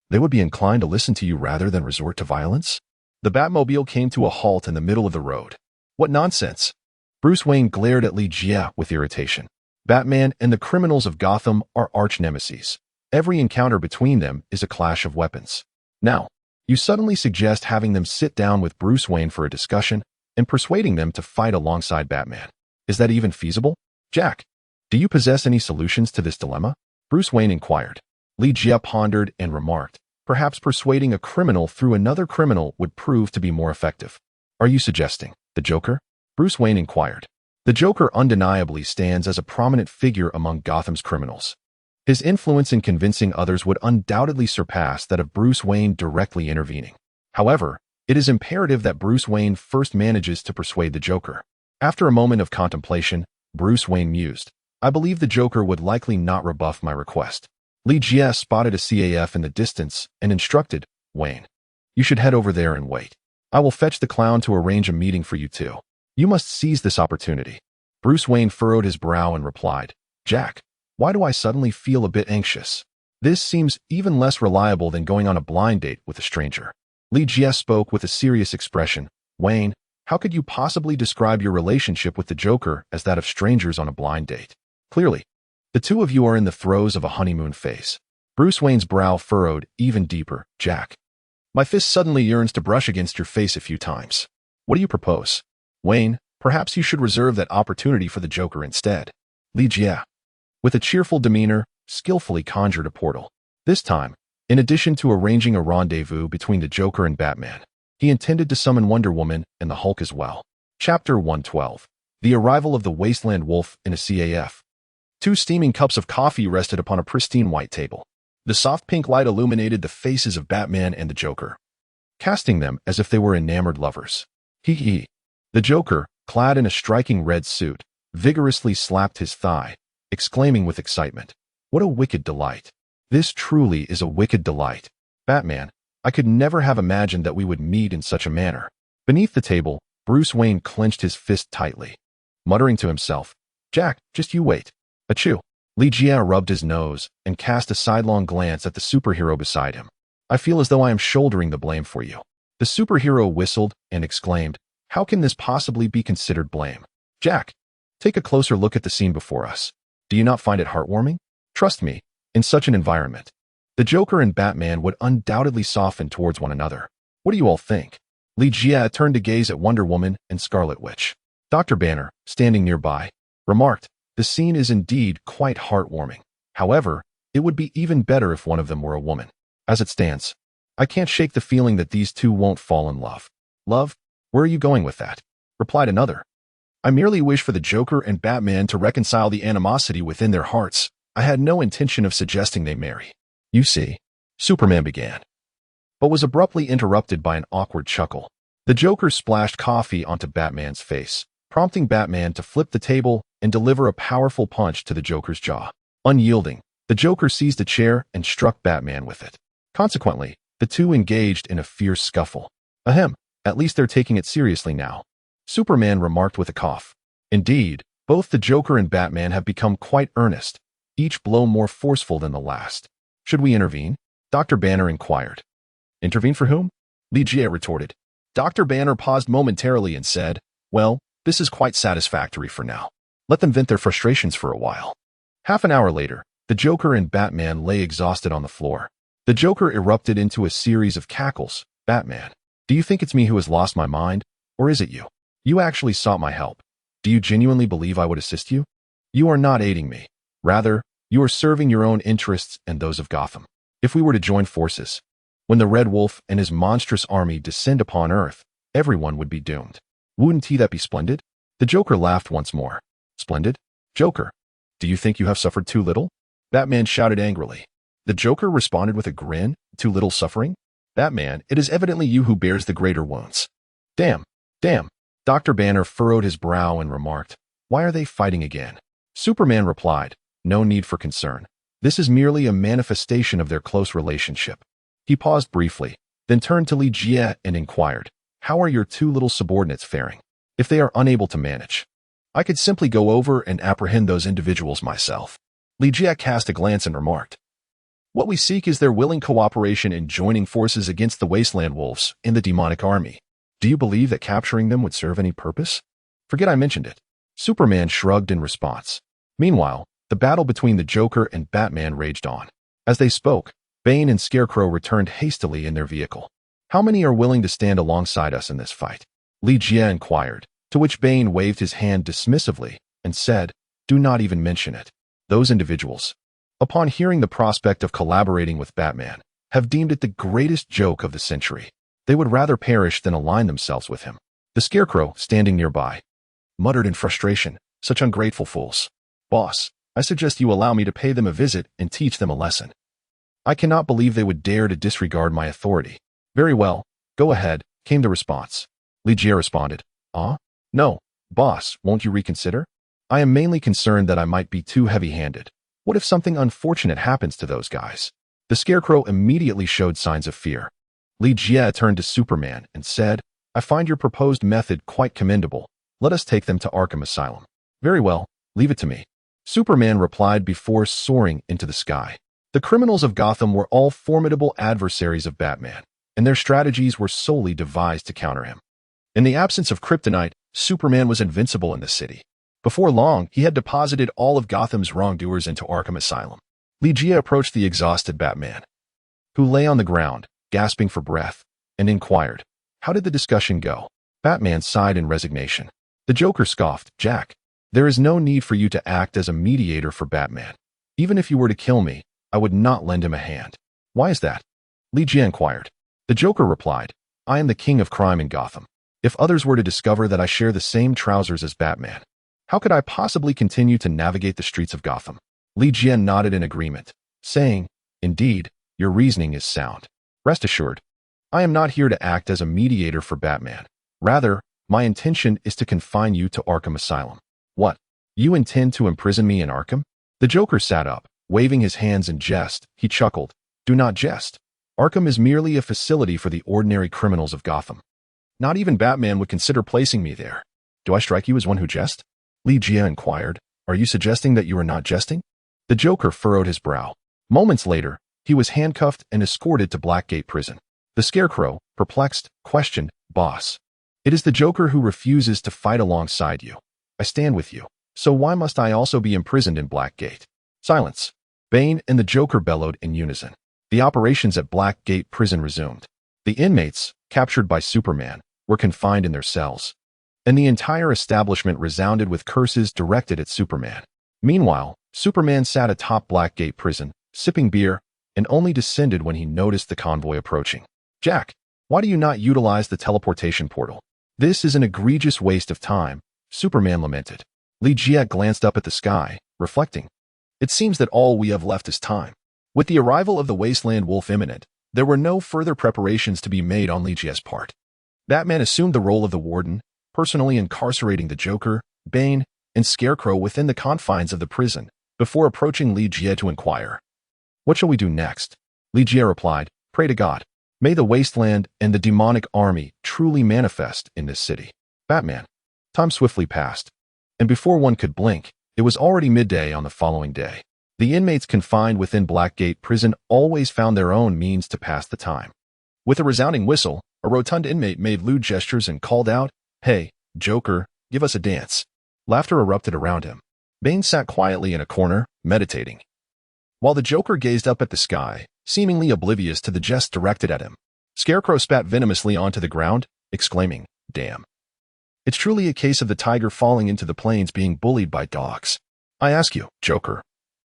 they would be inclined to listen to you rather than resort to violence? The Batmobile came to a halt in the middle of the road. What nonsense! Bruce Wayne glared at Ligia with irritation. Batman and the criminals of Gotham are arch-nemesis. Every encounter between them is a clash of weapons. Now, you suddenly suggest having them sit down with Bruce Wayne for a discussion and persuading them to fight alongside Batman. Is that even feasible? Jack, do you possess any solutions to this dilemma? Bruce Wayne inquired. Ligia pondered and remarked, perhaps persuading a criminal through another criminal would prove to be more effective. Are you suggesting the Joker? Bruce Wayne inquired. The Joker undeniably stands as a prominent figure among Gotham's criminals. His influence in convincing others would undoubtedly surpass that of Bruce Wayne directly intervening. However, it is imperative that Bruce Wayne first manages to persuade the Joker. After a moment of contemplation, Bruce Wayne mused, I believe the Joker would likely not rebuff my request. Ligia spotted a CAF in the distance and instructed, Wayne, you should head over there and wait. I will fetch the clown to arrange a meeting for you two. You must seize this opportunity. Bruce Wayne furrowed his brow and replied, Jack, why do I suddenly feel a bit anxious? This seems even less reliable than going on a blind date with a stranger. Ligia spoke with a serious expression. Wayne, how could you possibly describe your relationship with the Joker as that of strangers on a blind date? Clearly, the two of you are in the throes of a honeymoon phase. Bruce Wayne's brow furrowed even deeper. Jack, my fist suddenly yearns to brush against your face a few times. What do you propose? Wayne, perhaps you should reserve that opportunity for the Joker instead. Ligia, with a cheerful demeanor, skillfully conjured a portal. This time, in addition to arranging a rendezvous between the Joker and Batman, he intended to summon Wonder Woman and the Hulk as well. Chapter 112. The arrival of the Wasteland Wolf in a CAF. 2 steaming cups of coffee rested upon a pristine white table. The soft pink light illuminated the faces of Batman and the Joker, casting them as if they were enamored lovers. Hee. The Joker, clad in a striking red suit, vigorously slapped his thigh, exclaiming with excitement, what a wicked delight. This truly is a wicked delight. Batman, I could never have imagined that we would meet in such a manner. Beneath the table, Bruce Wayne clenched his fist tightly, muttering to himself, Jack, just you wait. Achoo. Ligia rubbed his nose and cast a sidelong glance at the superhero beside him. I feel as though I am shouldering the blame for you. The superhero whistled and exclaimed, how can this possibly be considered blame? Jack, take a closer look at the scene before us. Do you not find it heartwarming? Trust me, in such an environment, the Joker and Batman would undoubtedly soften towards one another. What do you all think? Ligia turned to gaze at Wonder Woman and Scarlet Witch. Dr. Banner, standing nearby, remarked, the scene is indeed quite heartwarming. However, it would be even better if one of them were a woman. As it stands, I can't shake the feeling that these two won't fall in love. Love? Where are you going with that? Replied another. I merely wish for the Joker and Batman to reconcile the animosity within their hearts. I had no intention of suggesting they marry. You see, Superman began, but was abruptly interrupted by an awkward chuckle. The Joker splashed coffee onto Batman's face, prompting Batman to flip the table and deliver a powerful punch to the Joker's jaw. Unyielding, the Joker seized a chair and struck Batman with it. Consequently, the two engaged in a fierce scuffle. Ahem, at least they're taking it seriously now, Superman remarked with a cough. Indeed, both the Joker and Batman have become quite earnest, each blow more forceful than the last. Should we intervene? Dr. Banner inquired. Intervene for whom? Ligia retorted. Dr. Banner paused momentarily and said, well, this is quite satisfactory for now. Let them vent their frustrations for a while. Half an hour later, the Joker and Batman lay exhausted on the floor. The Joker erupted into a series of cackles. Batman, do you think it's me who has lost my mind, or is it you? You actually sought my help. Do you genuinely believe I would assist you? You are not aiding me. Rather, you are serving your own interests and those of Gotham. If we were to join forces, when the Red Wolf and his monstrous army descend upon Earth, everyone would be doomed. Wouldn't that be splendid? The Joker laughed once more. Splendid? Joker, do you think you have suffered too little? Batman shouted angrily. The Joker responded with a grin. Too little suffering? Batman, it is evidently you who bears the greater wounds. Damn. Dr. Banner furrowed his brow and remarked, why are they fighting again? Superman replied, no need for concern. This is merely a manifestation of their close relationship. He paused briefly, then turned to Ligia and inquired, how are your two little subordinates faring? If they are unable to manage, I could simply go over and apprehend those individuals myself. Ligia cast a glance and remarked, what we seek is their willing cooperation in joining forces against the Wasteland Wolves and the demonic army. Do you believe that capturing them would serve any purpose? Forget I mentioned it. Superman shrugged in response. Meanwhile, the battle between the Joker and Batman raged on. As they spoke, Bane and Scarecrow returned hastily in their vehicle. How many are willing to stand alongside us in this fight? Ligia inquired, to which Bane waved his hand dismissively and said, do not even mention it. Those individuals, upon hearing the prospect of collaborating with Batman, have deemed it the greatest joke of the century. They would rather perish than align themselves with him. The Scarecrow, standing nearby, muttered in frustration, such ungrateful fools. Boss, I suggest you allow me to pay them a visit and teach them a lesson. I cannot believe they would dare to disregard my authority. Very well, go ahead, came the response. Ligia responded, no, boss, won't you reconsider? I am mainly concerned that I might be too heavy-handed. What if something unfortunate happens to those guys? The Scarecrow immediately showed signs of fear. Ligia turned to Superman and said, I find your proposed method quite commendable. Let us take them to Arkham Asylum. Very well, leave it to me. Superman replied before soaring into the sky. The criminals of Gotham were all formidable adversaries of Batman, and their strategies were solely devised to counter him. In the absence of kryptonite, Superman was invincible in the city. Before long, he had deposited all of Gotham's wrongdoers into Arkham Asylum. Ligia approached the exhausted Batman, who lay on the ground, gasping for breath, and inquired, how did the discussion go? Batman sighed in resignation. The Joker scoffed, Jack, there is no need for you to act as a mediator for Batman. Even if you were to kill me, I would not lend him a hand. Why is that? Ligia inquired. The Joker replied, I am the king of crime in Gotham. If others were to discover that I share the same trousers as Batman, how could I possibly continue to navigate the streets of Gotham? Ligia nodded in agreement, saying, indeed, your reasoning is sound. Rest assured, I am not here to act as a mediator for Batman. Rather, my intention is to confine you to Arkham Asylum. What? You intend to imprison me in Arkham? The Joker sat up, Waving his hands in jest, he chuckled. Do not jest. Arkham is merely a facility for the ordinary criminals of Gotham. Not even Batman would consider placing me there. Do I strike you as one who jest? Li Jie inquired. Are you suggesting that you are not jesting? The Joker furrowed his brow. Moments later, he was handcuffed and escorted to Blackgate Prison. The Scarecrow, perplexed, questioned, Boss. It is the Joker who refuses to fight alongside you. I stand with you. So why must I also be imprisoned in Blackgate? Silence. Bane and the Joker bellowed in unison. The operations at Blackgate Prison resumed. The inmates, captured by Superman, were confined in their cells, and the entire establishment resounded with curses directed at Superman. Meanwhile, Superman sat atop Blackgate Prison, sipping beer, and only descended when he noticed the convoy approaching. Jack, why do you not utilize the teleportation portal? This is an egregious waste of time, Superman lamented. Li Jie glanced up at the sky, reflecting. It seems that all we have left is time. With the arrival of the Wasteland Wolf imminent, there were no further preparations to be made on Li Jie's part. Batman assumed the role of the warden, personally incarcerating the Joker, Bane, and Scarecrow within the confines of the prison, before approaching Li Jie to inquire. What shall we do next? Li Jie replied, Pray to God. May the wasteland and the demonic army truly manifest in this city. Batman. Time swiftly passed, and before one could blink, it was already midday on the following day. The inmates confined within Blackgate Prison always found their own means to pass the time. With a resounding whistle, a rotund inmate made lewd gestures and called out, Hey, Joker, give us a dance. Laughter erupted around him. Bane sat quietly in a corner, meditating, while the Joker gazed up at the sky, seemingly oblivious to the jests directed at him. Scarecrow spat venomously onto the ground, exclaiming, Damn. It's truly a case of the tiger falling into the plains being bullied by dogs. I ask you, Joker,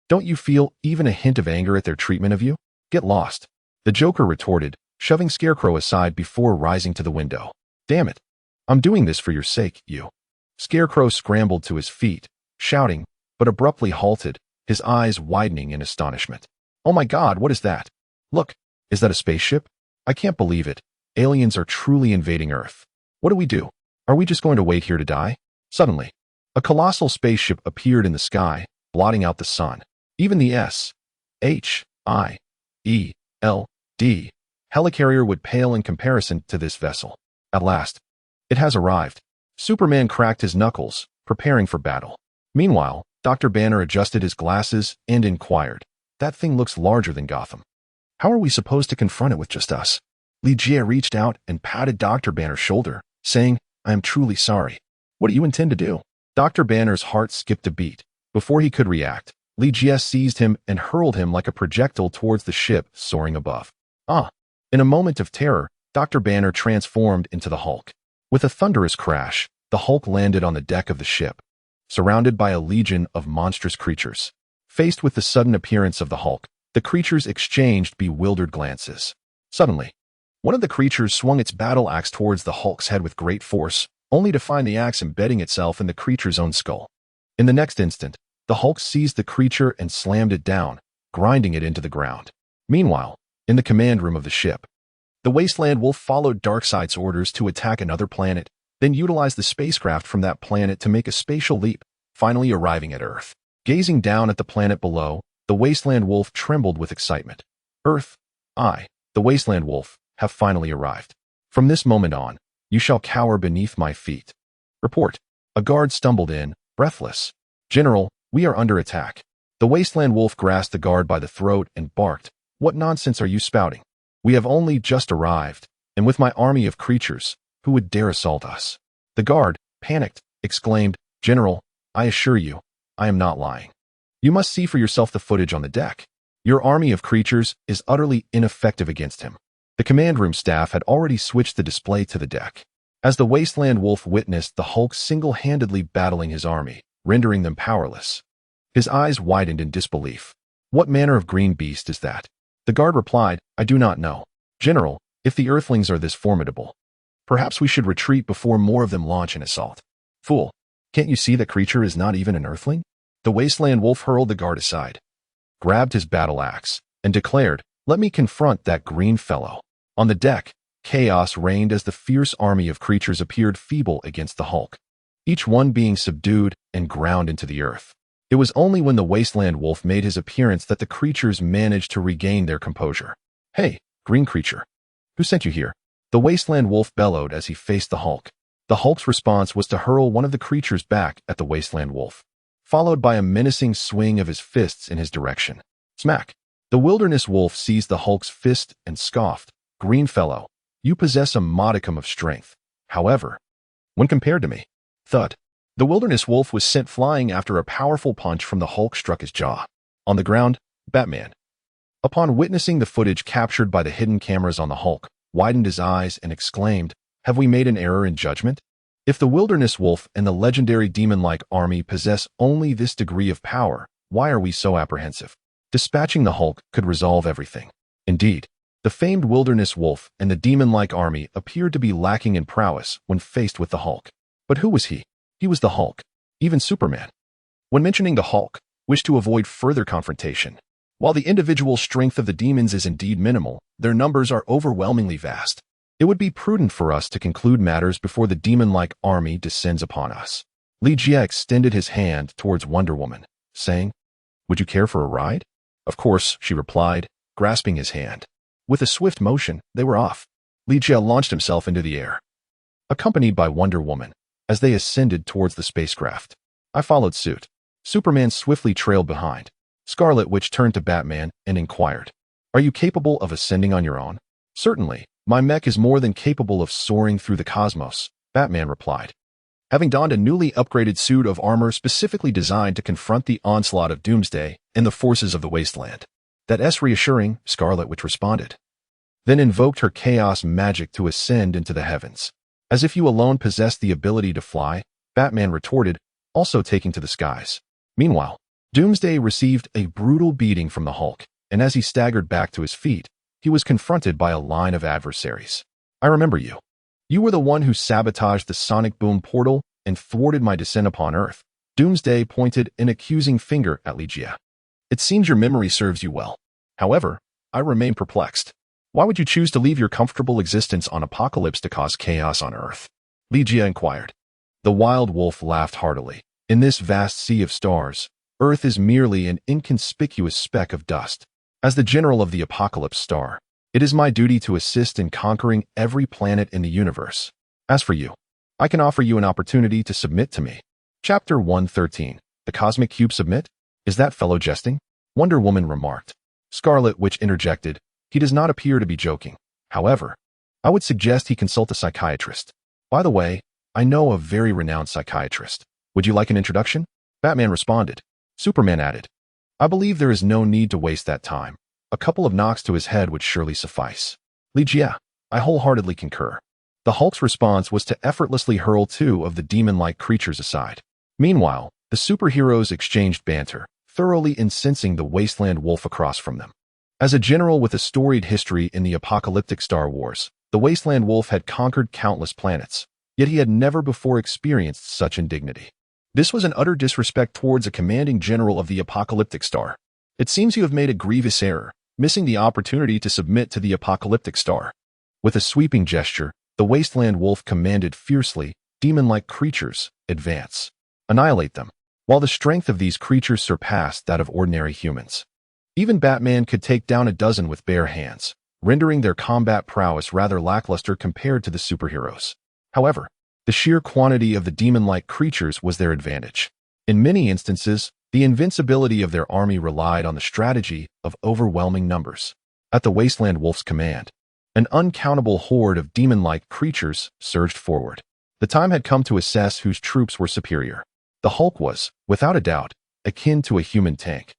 don't you feel even a hint of anger at their treatment of you? Get lost. The Joker retorted, shoving Scarecrow aside before rising to the window. Damn it. I'm doing this for your sake, you. Scarecrow scrambled to his feet, shouting, but abruptly halted, his eyes widening in astonishment. Oh my God, what is that? Look, is that a spaceship? I can't believe it. Aliens are truly invading Earth. What do we do? Are we just going to wait here to die? Suddenly, a colossal spaceship appeared in the sky, blotting out the sun. Even the S.H.I.E.L.D. helicarrier would pale in comparison to this vessel. At last, it has arrived. Superman cracked his knuckles, preparing for battle. Meanwhile, Dr. Banner adjusted his glasses and inquired, That thing looks larger than Gotham. How are we supposed to confront it with just us? Li Jie reached out and patted Dr. Banner's shoulder, saying, I am truly sorry. What do you intend to do? Dr. Banner's heart skipped a beat. Before he could react, Li Jie seized him and hurled him like a projectile towards the ship soaring above. In a moment of terror, Dr. Banner transformed into the Hulk. With a thunderous crash, the Hulk landed on the deck of the ship, surrounded by a legion of monstrous creatures. Faced with the sudden appearance of the Hulk, the creatures exchanged bewildered glances. Suddenly, one of the creatures swung its battle axe towards the Hulk's head with great force, only to find the axe embedding itself in the creature's own skull. In the next instant, the Hulk seized the creature and slammed it down, grinding it into the ground. Meanwhile, in the command room of the ship, the Wasteland Wolf followed Darkseid's orders to attack another planet, then utilized the spacecraft from that planet to make a spatial leap, finally arriving at Earth. Gazing down at the planet below, the Wasteland Wolf trembled with excitement. Earth, the Wasteland Wolf, have finally arrived. From this moment on, you shall cower beneath my feet. Report. A guard stumbled in, breathless. General, we are under attack. The Wasteland Wolf grasped the guard by the throat and barked, What nonsense are you spouting? We have only just arrived, and with my army of creatures, who would dare assault us? The guard, panicked, exclaimed, General, I assure you, I am not lying. You must see for yourself the footage on the deck. Your army of creatures is utterly ineffective against him. The command room staff had already switched the display to the deck. As the Wasteland Wolf witnessed the Hulk single-handedly battling his army, rendering them powerless, his eyes widened in disbelief. What manner of green beast is that? The guard replied, I do not know. General, if the Earthlings are this formidable, perhaps we should retreat before more of them launch an assault. Fool, can't you see that creature is not even an Earthling? The Wasteland Wolf hurled the guard aside, grabbed his battle axe, and declared, Let me confront that green fellow. On the deck, chaos reigned as the fierce army of creatures appeared feeble against the Hulk, each one being subdued and ground into the earth. It was only when the Wasteland Wolf made his appearance that the creatures managed to regain their composure. "Hey, green creature. Who sent you here?" The Wasteland Wolf bellowed as he faced the Hulk. The Hulk's response was to hurl one of the creatures back at the Wasteland Wolf, followed by a menacing swing of his fists in his direction. Smack! The Wilderness Wolf seized the Hulk's fist and scoffed, "Green fellow, you possess a modicum of strength. However, when compared to me." Thud. The Wilderness Wolf was sent flying after a powerful punch from the Hulk struck his jaw. On the ground, Batman, upon witnessing the footage captured by the hidden cameras on the Hulk, widened his eyes and exclaimed, "Have we made an error in judgment? If the Wilderness Wolf and the legendary demon-like army possess only this degree of power, why are we so apprehensive? Dispatching the Hulk could resolve everything." Indeed, the famed Wilderness Wolf and the demon-like army appeared to be lacking in prowess when faced with the Hulk. But who was he? He was the Hulk. Even Superman, when mentioning the Hulk, wished to avoid further confrontation. While the individual strength of the demons is indeed minimal, their numbers are overwhelmingly vast. It would be prudent for us to conclude matters before the demon-like army descends upon us. Li Jie extended his hand towards Wonder Woman, saying, "Would you care for a ride?" "Of course," she replied, grasping his hand. With a swift motion, they were off. Li Jie launched himself into the air, accompanied by Wonder Woman, as they ascended towards the spacecraft. I followed suit. Superman swiftly trailed behind. Scarlet Witch turned to Batman and inquired, "Are you capable of ascending on your own?" "Certainly. My mech is more than capable of soaring through the cosmos," Batman replied, having donned a newly upgraded suit of armor specifically designed to confront the onslaught of Doomsday and the forces of the Wasteland. "That's reassuring," Scarlet Witch responded, then invoked her chaos magic to ascend into the heavens. "As if you alone possess the ability to fly," Batman retorted, also taking to the skies. Meanwhile, Doomsday received a brutal beating from the Hulk, and as he staggered back to his feet, he was confronted by a line of adversaries. "I remember you. You were the one who sabotaged the sonic boom portal and thwarted my descent upon Earth." Doomsday pointed an accusing finger at Li Jie. "It seems your memory serves you well. However, I remain perplexed. Why would you choose to leave your comfortable existence on Apocalypse to cause chaos on Earth?" Li Jie inquired. The Wild Wolf laughed heartily. "In this vast sea of stars, Earth is merely an inconspicuous speck of dust. As the general of the Apocalypse star, it is my duty to assist in conquering every planet in the universe. As for you, I can offer you an opportunity to submit to me." Chapter 113. The Cosmic Cube Submit? "Is that fellow jesting?" Wonder Woman remarked. Scarlet Witch interjected, "He does not appear to be joking. However, I would suggest he consult a psychiatrist. By the way, I know a very renowned psychiatrist. Would you like an introduction?" Batman responded. Superman added, "I believe there is no need to waste that time. A couple of knocks to his head would surely suffice." Li Jie, I wholeheartedly concur. The Hulk's response was to effortlessly hurl two of the demon-like creatures aside. Meanwhile, the superheroes exchanged banter, thoroughly incensing the Wasteland Wolf across from them. As a general with a storied history in the apocalyptic Star Wars, the Wasteland Wolf had conquered countless planets, yet he had never before experienced such indignity. This was an utter disrespect towards a commanding general of the apocalyptic star. "It seems you have made a grievous error, missing the opportunity to submit to the apocalyptic star." With a sweeping gesture, the Wasteland Wolf commanded fiercely, "Demon-like creatures, advance. Annihilate them." While the strength of these creatures surpassed that of ordinary humans, even Batman could take down a dozen with bare hands, rendering their combat prowess rather lackluster compared to the superheroes. However, the sheer quantity of the demon-like creatures was their advantage. In many instances, the invincibility of their army relied on the strategy of overwhelming numbers. At the Wasteland Wolf's command, an uncountable horde of demon-like creatures surged forward. The time had come to assess whose troops were superior. The Hulk was, without a doubt, akin to a human tank,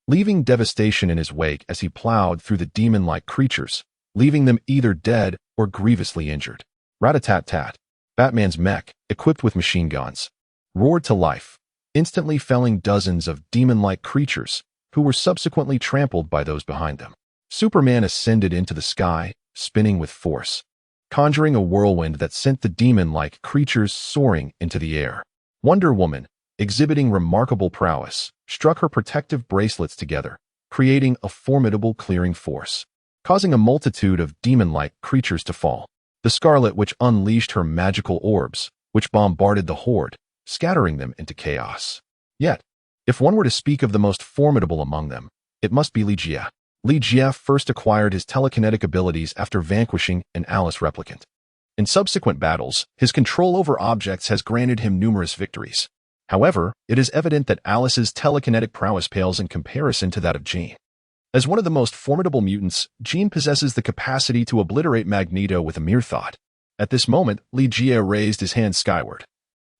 leaving devastation in his wake as he plowed through the demon-like creatures, leaving them either dead or grievously injured. Rat-a-tat-tat. Batman's mech, equipped with machine guns, roared to life, instantly felling dozens of demon-like creatures, who were subsequently trampled by those behind them. Superman ascended into the sky, spinning with force, conjuring a whirlwind that sent the demon-like creatures soaring into the air. Wonder Woman, exhibiting remarkable prowess, struck her protective bracelets together, creating a formidable clearing force, causing a multitude of demon-like creatures to fall. The Scarlet Witch unleashed her magical orbs, which bombarded the horde, scattering them into chaos. Yet, If one were to speak of the most formidable among them, it must be Li Jie. Li Jie first acquired his telekinetic abilities after vanquishing an Alice replicant. In subsequent battles, his control over objects has granted him numerous victories. However, it is evident that Alice's telekinetic prowess pales in comparison to that of Jean. As one of the most formidable mutants, Jean possesses the capacity to obliterate Magneto with a mere thought. At this moment, Li Jie raised his hand skyward,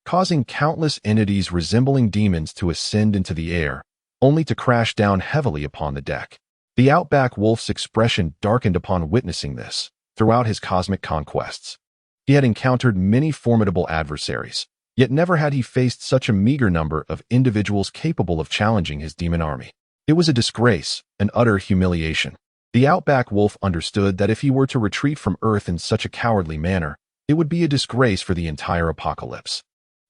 causing countless entities resembling demons to ascend into the air, only to crash down heavily upon the deck. The Outback Wolf's expression darkened upon witnessing this. Throughout his cosmic conquests, he had encountered many formidable adversaries, yet never had he faced such a meager number of individuals capable of challenging his demon army. It was a disgrace, an utter humiliation. The Outback Wolf understood that if he were to retreat from Earth in such a cowardly manner, it would be a disgrace for the entire apocalypse,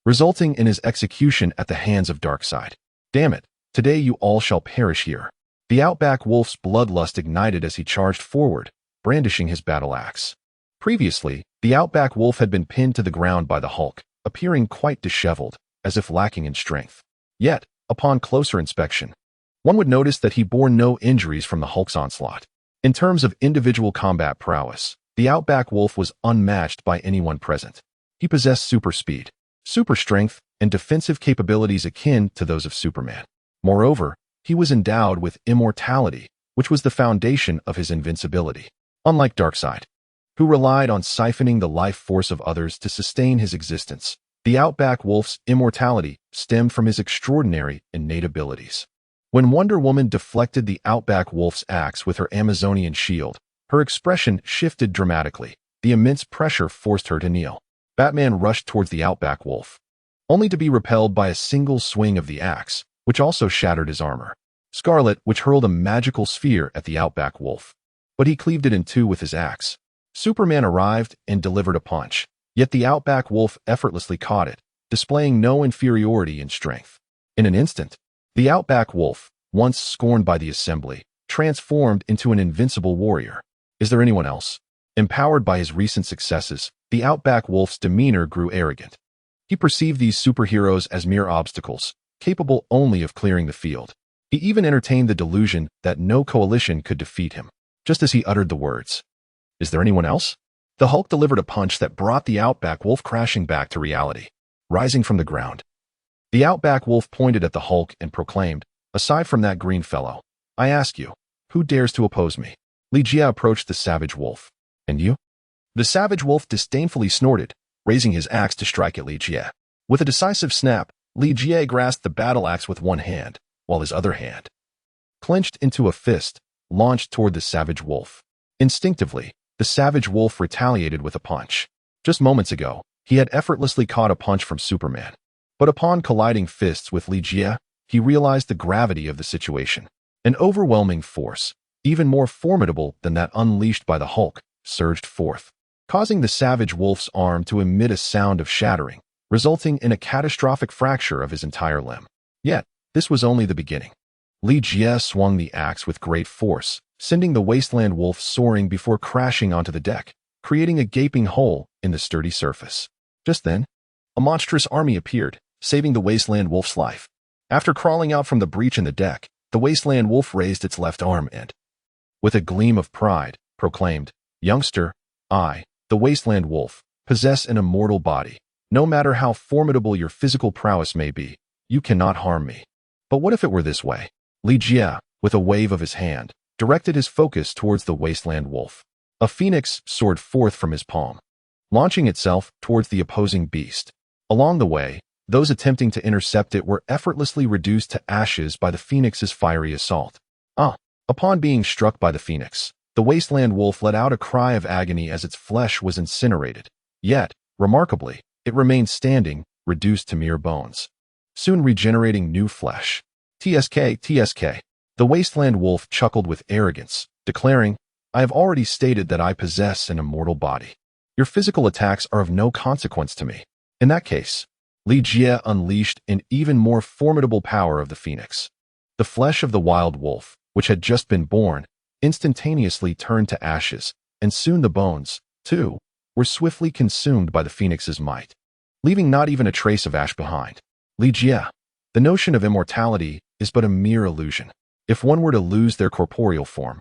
resulting in his execution at the hands of Darkseid. Damn it, today you all shall perish here. The Outback Wolf's bloodlust ignited as he charged forward, brandishing his battle axe. Previously, the Outback Wolf had been pinned to the ground by the Hulk, appearing quite disheveled, as if lacking in strength. Yet, upon closer inspection, one would notice that he bore no injuries from the Hulk's onslaught. In terms of individual combat prowess, the Outback Wolf was unmatched by anyone present. He possessed super speed, super strength, and defensive capabilities akin to those of Superman. Moreover, he was endowed with immortality, which was the foundation of his invincibility. Unlike Darkseid, who relied on siphoning the life force of others to sustain his existence, the Outback Wolf's immortality stemmed from his extraordinary innate abilities. When Wonder Woman deflected the Outback Wolf's axe with her Amazonian shield, her expression shifted dramatically. The immense pressure forced her to kneel. Batman rushed towards the Outback Wolf, only to be repelled by a single swing of the axe, which also shattered his armor. Scarlet, which hurled a magical sphere at the Outback Wolf, but he cleaved it in two with his axe. Superman arrived and delivered a punch, yet the Outback Wolf effortlessly caught it, displaying no inferiority in strength. In an instant, the Outback Wolf, once scorned by the Assembly, transformed into an invincible warrior. Is there anyone else? Empowered by his recent successes, the Outback Wolf's demeanor grew arrogant. He perceived these superheroes as mere obstacles, capable only of clearing the field. He even entertained the delusion that no coalition could defeat him. Just as he uttered the words, "Is there anyone else?" the Hulk delivered a punch that brought the Outback Wolf crashing back to reality. Rising from the ground, the Outback Wolf pointed at the Hulk and proclaimed, "Aside from that green fellow, I ask you, who dares to oppose me?" Li Jie approached the Savage Wolf. "And you?" The Savage Wolf disdainfully snorted, raising his axe to strike at Li Jie. With a decisive snap, Li Jie grasped the battle axe with one hand, while his other hand, clenched into a fist, launched toward the Savage Wolf. Instinctively, the Savage Wolf retaliated with a punch. Just moments ago, he had effortlessly caught a punch from Superman. But upon colliding fists with Li Jie, he realized the gravity of the situation. An overwhelming force, even more formidable than that unleashed by the Hulk, surged forth, causing the Savage Wolf's arm to emit a sound of shattering, resulting in a catastrophic fracture of his entire limb. Yet, this was only the beginning. Li Jie swung the axe with great force, sending the Wasteland Wolf soaring before crashing onto the deck, creating a gaping hole in the sturdy surface. Just then, a monstrous army appeared, saving the Wasteland Wolf's life. After crawling out from the breach in the deck, the Wasteland Wolf raised its left arm and, with a gleam of pride, proclaimed, "Youngster, I, the Wasteland Wolf, possess an immortal body. No matter how formidable your physical prowess may be, you cannot harm me." But what if it were this way? Li Jie, with a wave of his hand, directed his focus towards the Wasteland Wolf. A phoenix soared forth from his palm, launching itself towards the opposing beast. Along the way, those attempting to intercept it were effortlessly reduced to ashes by the phoenix's fiery assault. Upon being struck by the phoenix, the Wasteland Wolf let out a cry of agony as its flesh was incinerated. Yet, remarkably, it remained standing, reduced to mere bones, soon regenerating new flesh. TSK. The Wasteland Wolf chuckled with arrogance, declaring, "I have already stated that I possess an immortal body. Your physical attacks are of no consequence to me." In that case, Li Jie unleashed an even more formidable power of the phoenix. The flesh of the wild wolf, which had just been born, instantaneously turned to ashes, and soon the bones, too, were swiftly consumed by the phoenix's might, leaving not even a trace of ash behind. Li Jie, The notion of immortality is but a mere illusion. If one were to lose their corporeal form,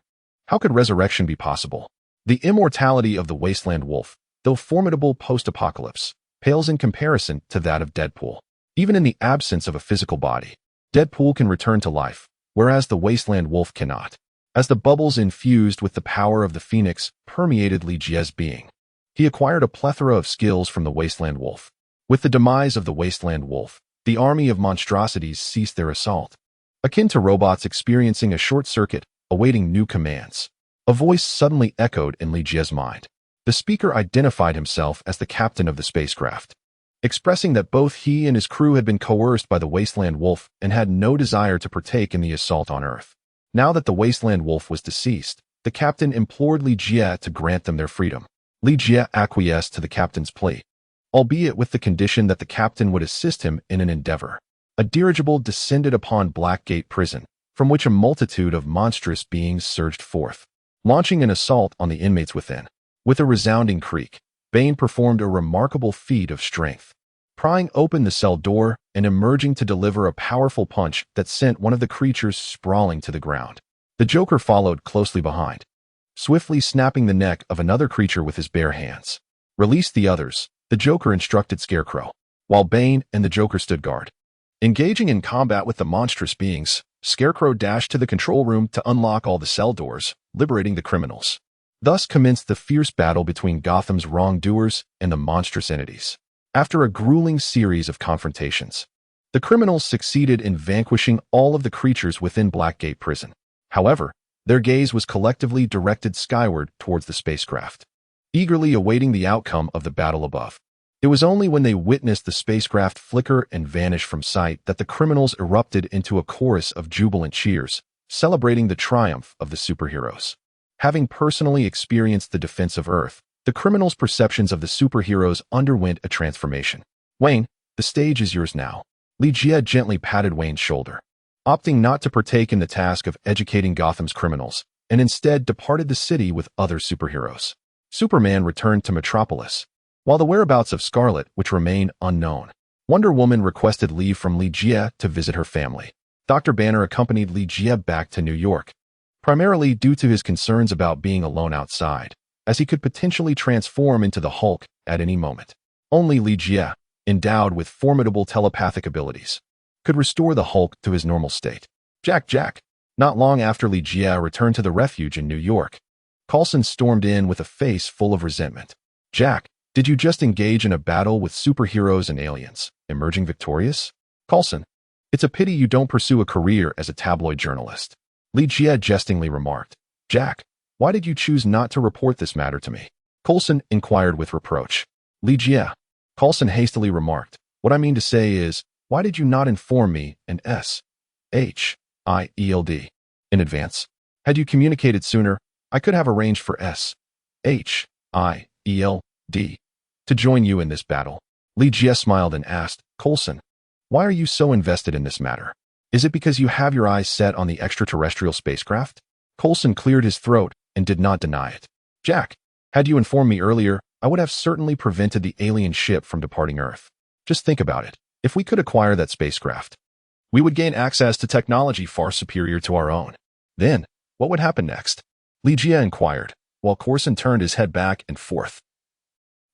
how could resurrection be possible? The immortality of the Wasteland Wolf, though formidable post-apocalypse, pales in comparison to that of Deadpool. Even in the absence of a physical body, Deadpool can return to life, whereas the Wasteland Wolf cannot. As the bubbles infused with the power of the Phoenix permeated Li Jie's being, he acquired a plethora of skills from the Wasteland Wolf. With the demise of the Wasteland Wolf, the army of monstrosities ceased their assault. Akin to robots experiencing a short circuit, awaiting new commands, a voice suddenly echoed in Li Jie's mind. The speaker identified himself as the captain of the spacecraft, expressing that both he and his crew had been coerced by the Wasteland Wolf and had no desire to partake in the assault on Earth. Now that the Wasteland Wolf was deceased, the captain implored Li Jie to grant them their freedom. Li Jie acquiesced to the captain's plea, albeit with the condition that the captain would assist him in an endeavor. A dirigible descended upon Blackgate Prison, from which a multitude of monstrous beings surged forth, launching an assault on the inmates within. With a resounding creak, Bane performed a remarkable feat of strength, prying open the cell door and emerging to deliver a powerful punch that sent one of the creatures sprawling to the ground. The Joker followed closely behind, swiftly snapping the neck of another creature with his bare hands. Release the others, the Joker instructed Scarecrow, while Bane and the Joker stood guard. Engaging in combat with the monstrous beings, Scarecrow dashed to the control room to unlock all the cell doors, liberating the criminals. Thus commenced the fierce battle between Gotham's wrongdoers and the monstrous entities. After a grueling series of confrontations, the criminals succeeded in vanquishing all of the creatures within Blackgate Prison. However, their gaze was collectively directed skyward towards the spacecraft, eagerly awaiting the outcome of the battle above. It was only when they witnessed the spacecraft flicker and vanish from sight that the criminals erupted into a chorus of jubilant cheers, celebrating the triumph of the superheroes. Having personally experienced the defense of Earth, the criminals' perceptions of the superheroes underwent a transformation. Wayne, the stage is yours now. Li Jie gently patted Wayne's shoulder, opting not to partake in the task of educating Gotham's criminals, and instead departed the city with other superheroes. Superman returned to Metropolis, while the whereabouts of Scarlet, which remain unknown. Wonder Woman requested leave from Li Jie to visit her family. Dr. Banner accompanied Li Jie back to New York, primarily due to his concerns about being alone outside, as he could potentially transform into the Hulk at any moment. Only Li Jie, endowed with formidable telepathic abilities, could restore the Hulk to his normal state. Jack. Not long after Li Jie returned to the refuge in New York, Coulson stormed in with a face full of resentment. Jack, did you just engage in a battle with superheroes and aliens, emerging victorious? Coulson, it's a pity you don't pursue a career as a tabloid journalist. Li Jie jestingly remarked. Jack, why did you choose not to report this matter to me? Coulson inquired with reproach. Li Jie, Coulson hastily remarked. What I mean to say is, why did you not inform me and S.H.I.E.L.D. in advance? Had you communicated sooner, I could have arranged for S.H.I.E.L.D. to join you in this battle. Li Jie smiled and asked, Coulson, why are you so invested in this matter? Is it because you have your eyes set on the extraterrestrial spacecraft? Coulson cleared his throat and did not deny it. Jack, had you informed me earlier, I would have certainly prevented the alien ship from departing Earth. Just think about it. If we could acquire that spacecraft, we would gain access to technology far superior to our own. Then, what would happen next? Li Jie inquired, while Coulson turned his head back and forth,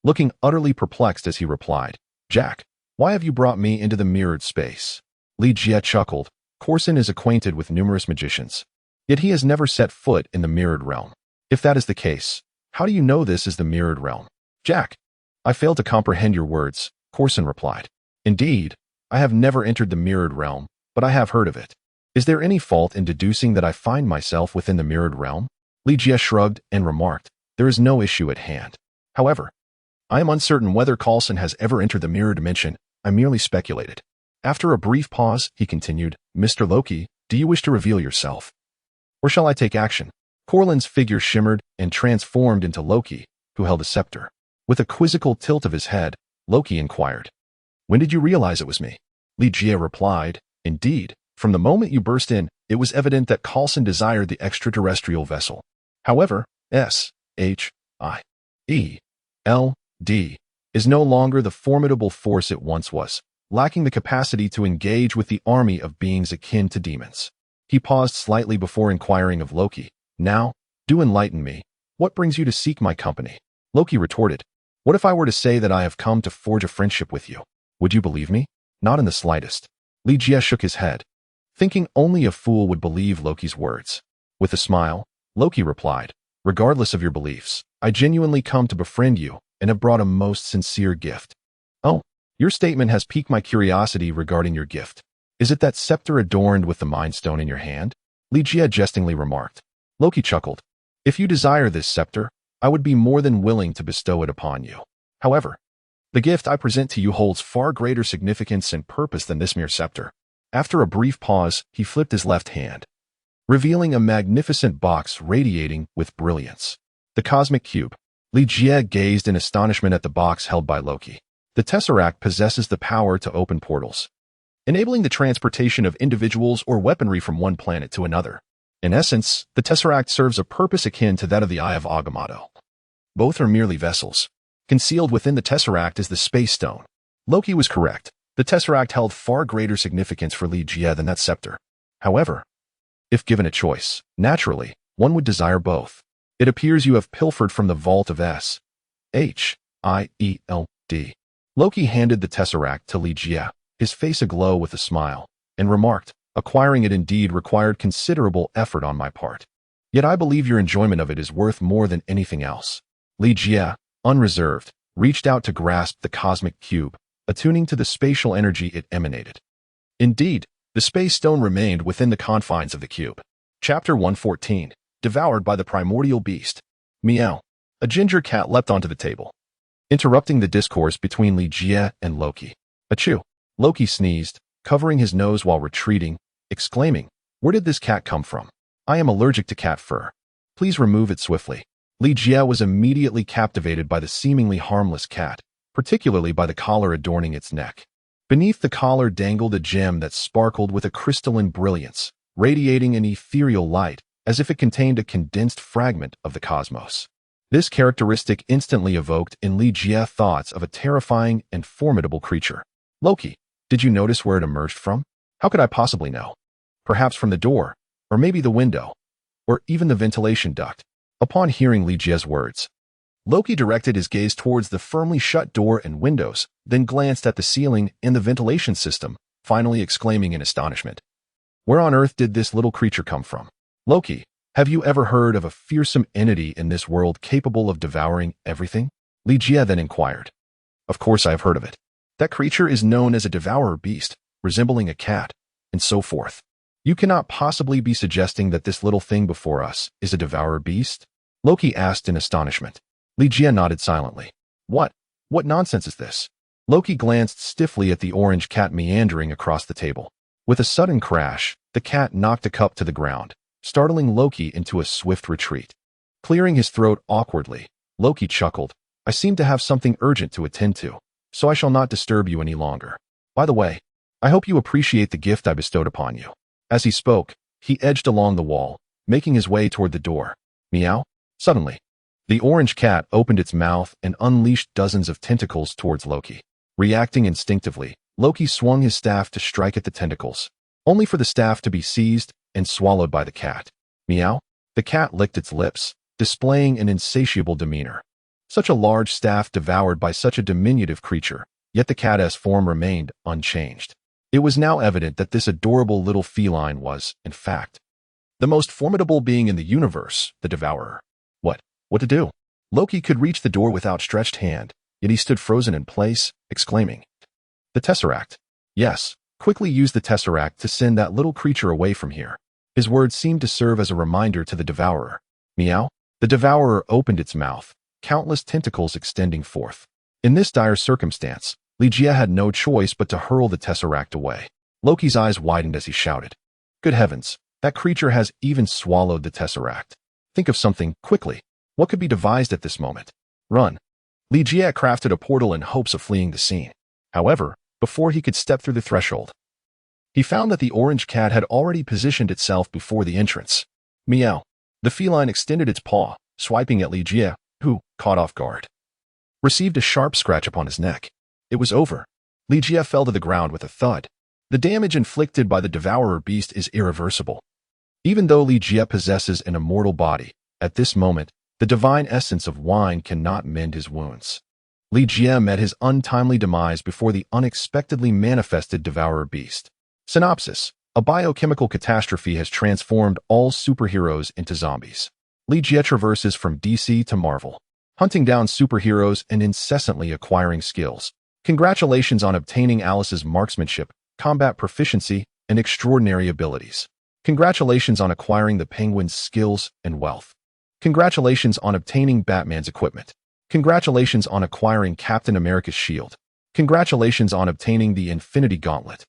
looking utterly perplexed as he replied, Jack, why have you brought me into the mirrored space? Li Jie chuckled. Coulson is acquainted with numerous magicians, yet he has never set foot in the mirrored realm. If that is the case, how do you know this is the mirrored realm? Jack, I fail to comprehend your words, Coulson replied. Indeed, I have never entered the mirrored realm, but I have heard of it. Is there any fault in deducing that I find myself within the mirrored realm? Li Jie shrugged and remarked, there is no issue at hand. However, I am uncertain whether Coulson has ever entered the mirror dimension. I merely speculated. After a brief pause, he continued, Mr. Loki, do you wish to reveal yourself? Or shall I take action? Corlin's figure shimmered and transformed into Loki, who held a scepter. With a quizzical tilt of his head, Loki inquired, when did you realize it was me? Li Jie replied, indeed, from the moment you burst in, it was evident that Coulson desired the extraterrestrial vessel. However, S.H.I.E.L.D. is no longer the formidable force it once was. lacking the capacity to engage with the army of beings akin to demons. He paused slightly before inquiring of Loki. Now, do enlighten me. What brings you to seek my company? Loki retorted. What if I were to say that I have come to forge a friendship with you? Would you believe me? Not in the slightest. Li Jie shook his head, thinking only a fool would believe Loki's words. With a smile, Loki replied, regardless of your beliefs, I genuinely come to befriend you and have brought a most sincere gift. Oh, your statement has piqued my curiosity regarding your gift. Is it that scepter adorned with the Mind Stone in your hand? Li Jie jestingly remarked. Loki chuckled. If you desire this scepter, I would be more than willing to bestow it upon you. However, the gift I present to you holds far greater significance and purpose than this mere scepter. After a brief pause, he flipped his left hand, revealing a magnificent box radiating with brilliance. The Cosmic Cube. Li Jie gazed in astonishment at the box held by Loki. The Tesseract possesses the power to open portals, enabling the transportation of individuals or weaponry from one planet to another. In essence, the Tesseract serves a purpose akin to that of the Eye of Agamotto. Both are merely vessels. Concealed within the Tesseract is the Space Stone. Loki was correct. The Tesseract held far greater significance for Li Jie than that scepter. However, if given a choice, naturally, one would desire both. It appears you have pilfered from the vault of S.H.I.E.L.D. Loki handed the Tesseract to Li Jie, his face aglow with a smile, and remarked, acquiring it indeed required considerable effort on my part. Yet I believe your enjoyment of it is worth more than anything else. Li Jie, unreserved, reached out to grasp the cosmic cube, attuning to the spatial energy it emanated. Indeed, the space stone remained within the confines of the cube. Chapter 114. Devoured by the primordial beast. Meow. A ginger cat leapt onto the table, interrupting the discourse between Li Jie and Loki. Achoo. Loki sneezed, covering his nose while retreating, exclaiming, Where did this cat come from? I am allergic to cat fur. Please remove it swiftly. Li Jie was immediately captivated by the seemingly harmless cat, particularly by the collar adorning its neck. Beneath the collar dangled a gem that sparkled with a crystalline brilliance, radiating an ethereal light, as if it contained a condensed fragment of the cosmos. This characteristic instantly evoked in Li Jie thoughts of a terrifying and formidable creature. Loki, did you notice where it emerged from? How could I possibly know? Perhaps from the door, or maybe the window, or even the ventilation duct. Upon hearing Li Jie's words, Loki directed his gaze towards the firmly shut door and windows, then glanced at the ceiling and the ventilation system, finally exclaiming in astonishment. Where on earth did this little creature come from? Loki, have you ever heard of a fearsome entity in this world capable of devouring everything? Li Jie then inquired. Of course I have heard of it. That creature is known as a devourer beast, resembling a cat, and so forth. You cannot possibly be suggesting that this little thing before us is a devourer beast? Loki asked in astonishment. Li Jie nodded silently. What nonsense is this? Loki glanced stiffly at the orange cat meandering across the table. With a sudden crash, the cat knocked a cup to the ground, startling Loki into a swift retreat. Clearing his throat awkwardly, Loki chuckled. I seem to have something urgent to attend to, so I shall not disturb you any longer. By the way, I hope you appreciate the gift I bestowed upon you. As he spoke, he edged along the wall, making his way toward the door. Meow. Suddenly, the orange cat opened its mouth and unleashed dozens of tentacles towards Loki. Reacting instinctively, Loki swung his staff to strike at the tentacles, only for the staff to be seized and swallowed by the cat. Meow. The cat licked its lips, displaying an insatiable demeanor. Such a large staff devoured by such a diminutive creature, yet the cat's form remained unchanged. It was now evident that this adorable little feline was, in fact, the most formidable being in the universe, the Devourer. What to do? Loki could reach the door with outstretched hand, yet he stood frozen in place, exclaiming, The Tesseract. Yes, quickly use the Tesseract to send that little creature away from here. His words seemed to serve as a reminder to the Devourer. Meow. The Devourer opened its mouth, countless tentacles extending forth. In this dire circumstance, Li Jie had no choice but to hurl the Tesseract away. Loki's eyes widened as he shouted, Good heavens, that creature has even swallowed the Tesseract. Think of something, quickly. What could be devised at this moment? Run. Li Jie crafted a portal in hopes of fleeing the scene. However, before he could step through the threshold, he found that the orange cat had already positioned itself before the entrance. Meow. The feline extended its paw, swiping at Li Jie, who, caught off guard, received a sharp scratch upon his neck. It was over. Li fell to the ground with a thud. The damage inflicted by the Devourer beast is irreversible. Even though Li possesses an immortal body, at this moment, the divine essence of wine cannot mend his wounds. Li met his untimely demise before the unexpectedly manifested Devourer beast. Synopsis: a biochemical catastrophe has transformed all superheroes into zombies. Li traverses from DC to Marvel, hunting down superheroes and incessantly acquiring skills. Congratulations on obtaining Alice's marksmanship, combat proficiency, and extraordinary abilities. Congratulations on acquiring the Penguin's skills and wealth. Congratulations on obtaining Batman's equipment. Congratulations on acquiring Captain America's shield. Congratulations on obtaining the Infinity Gauntlet.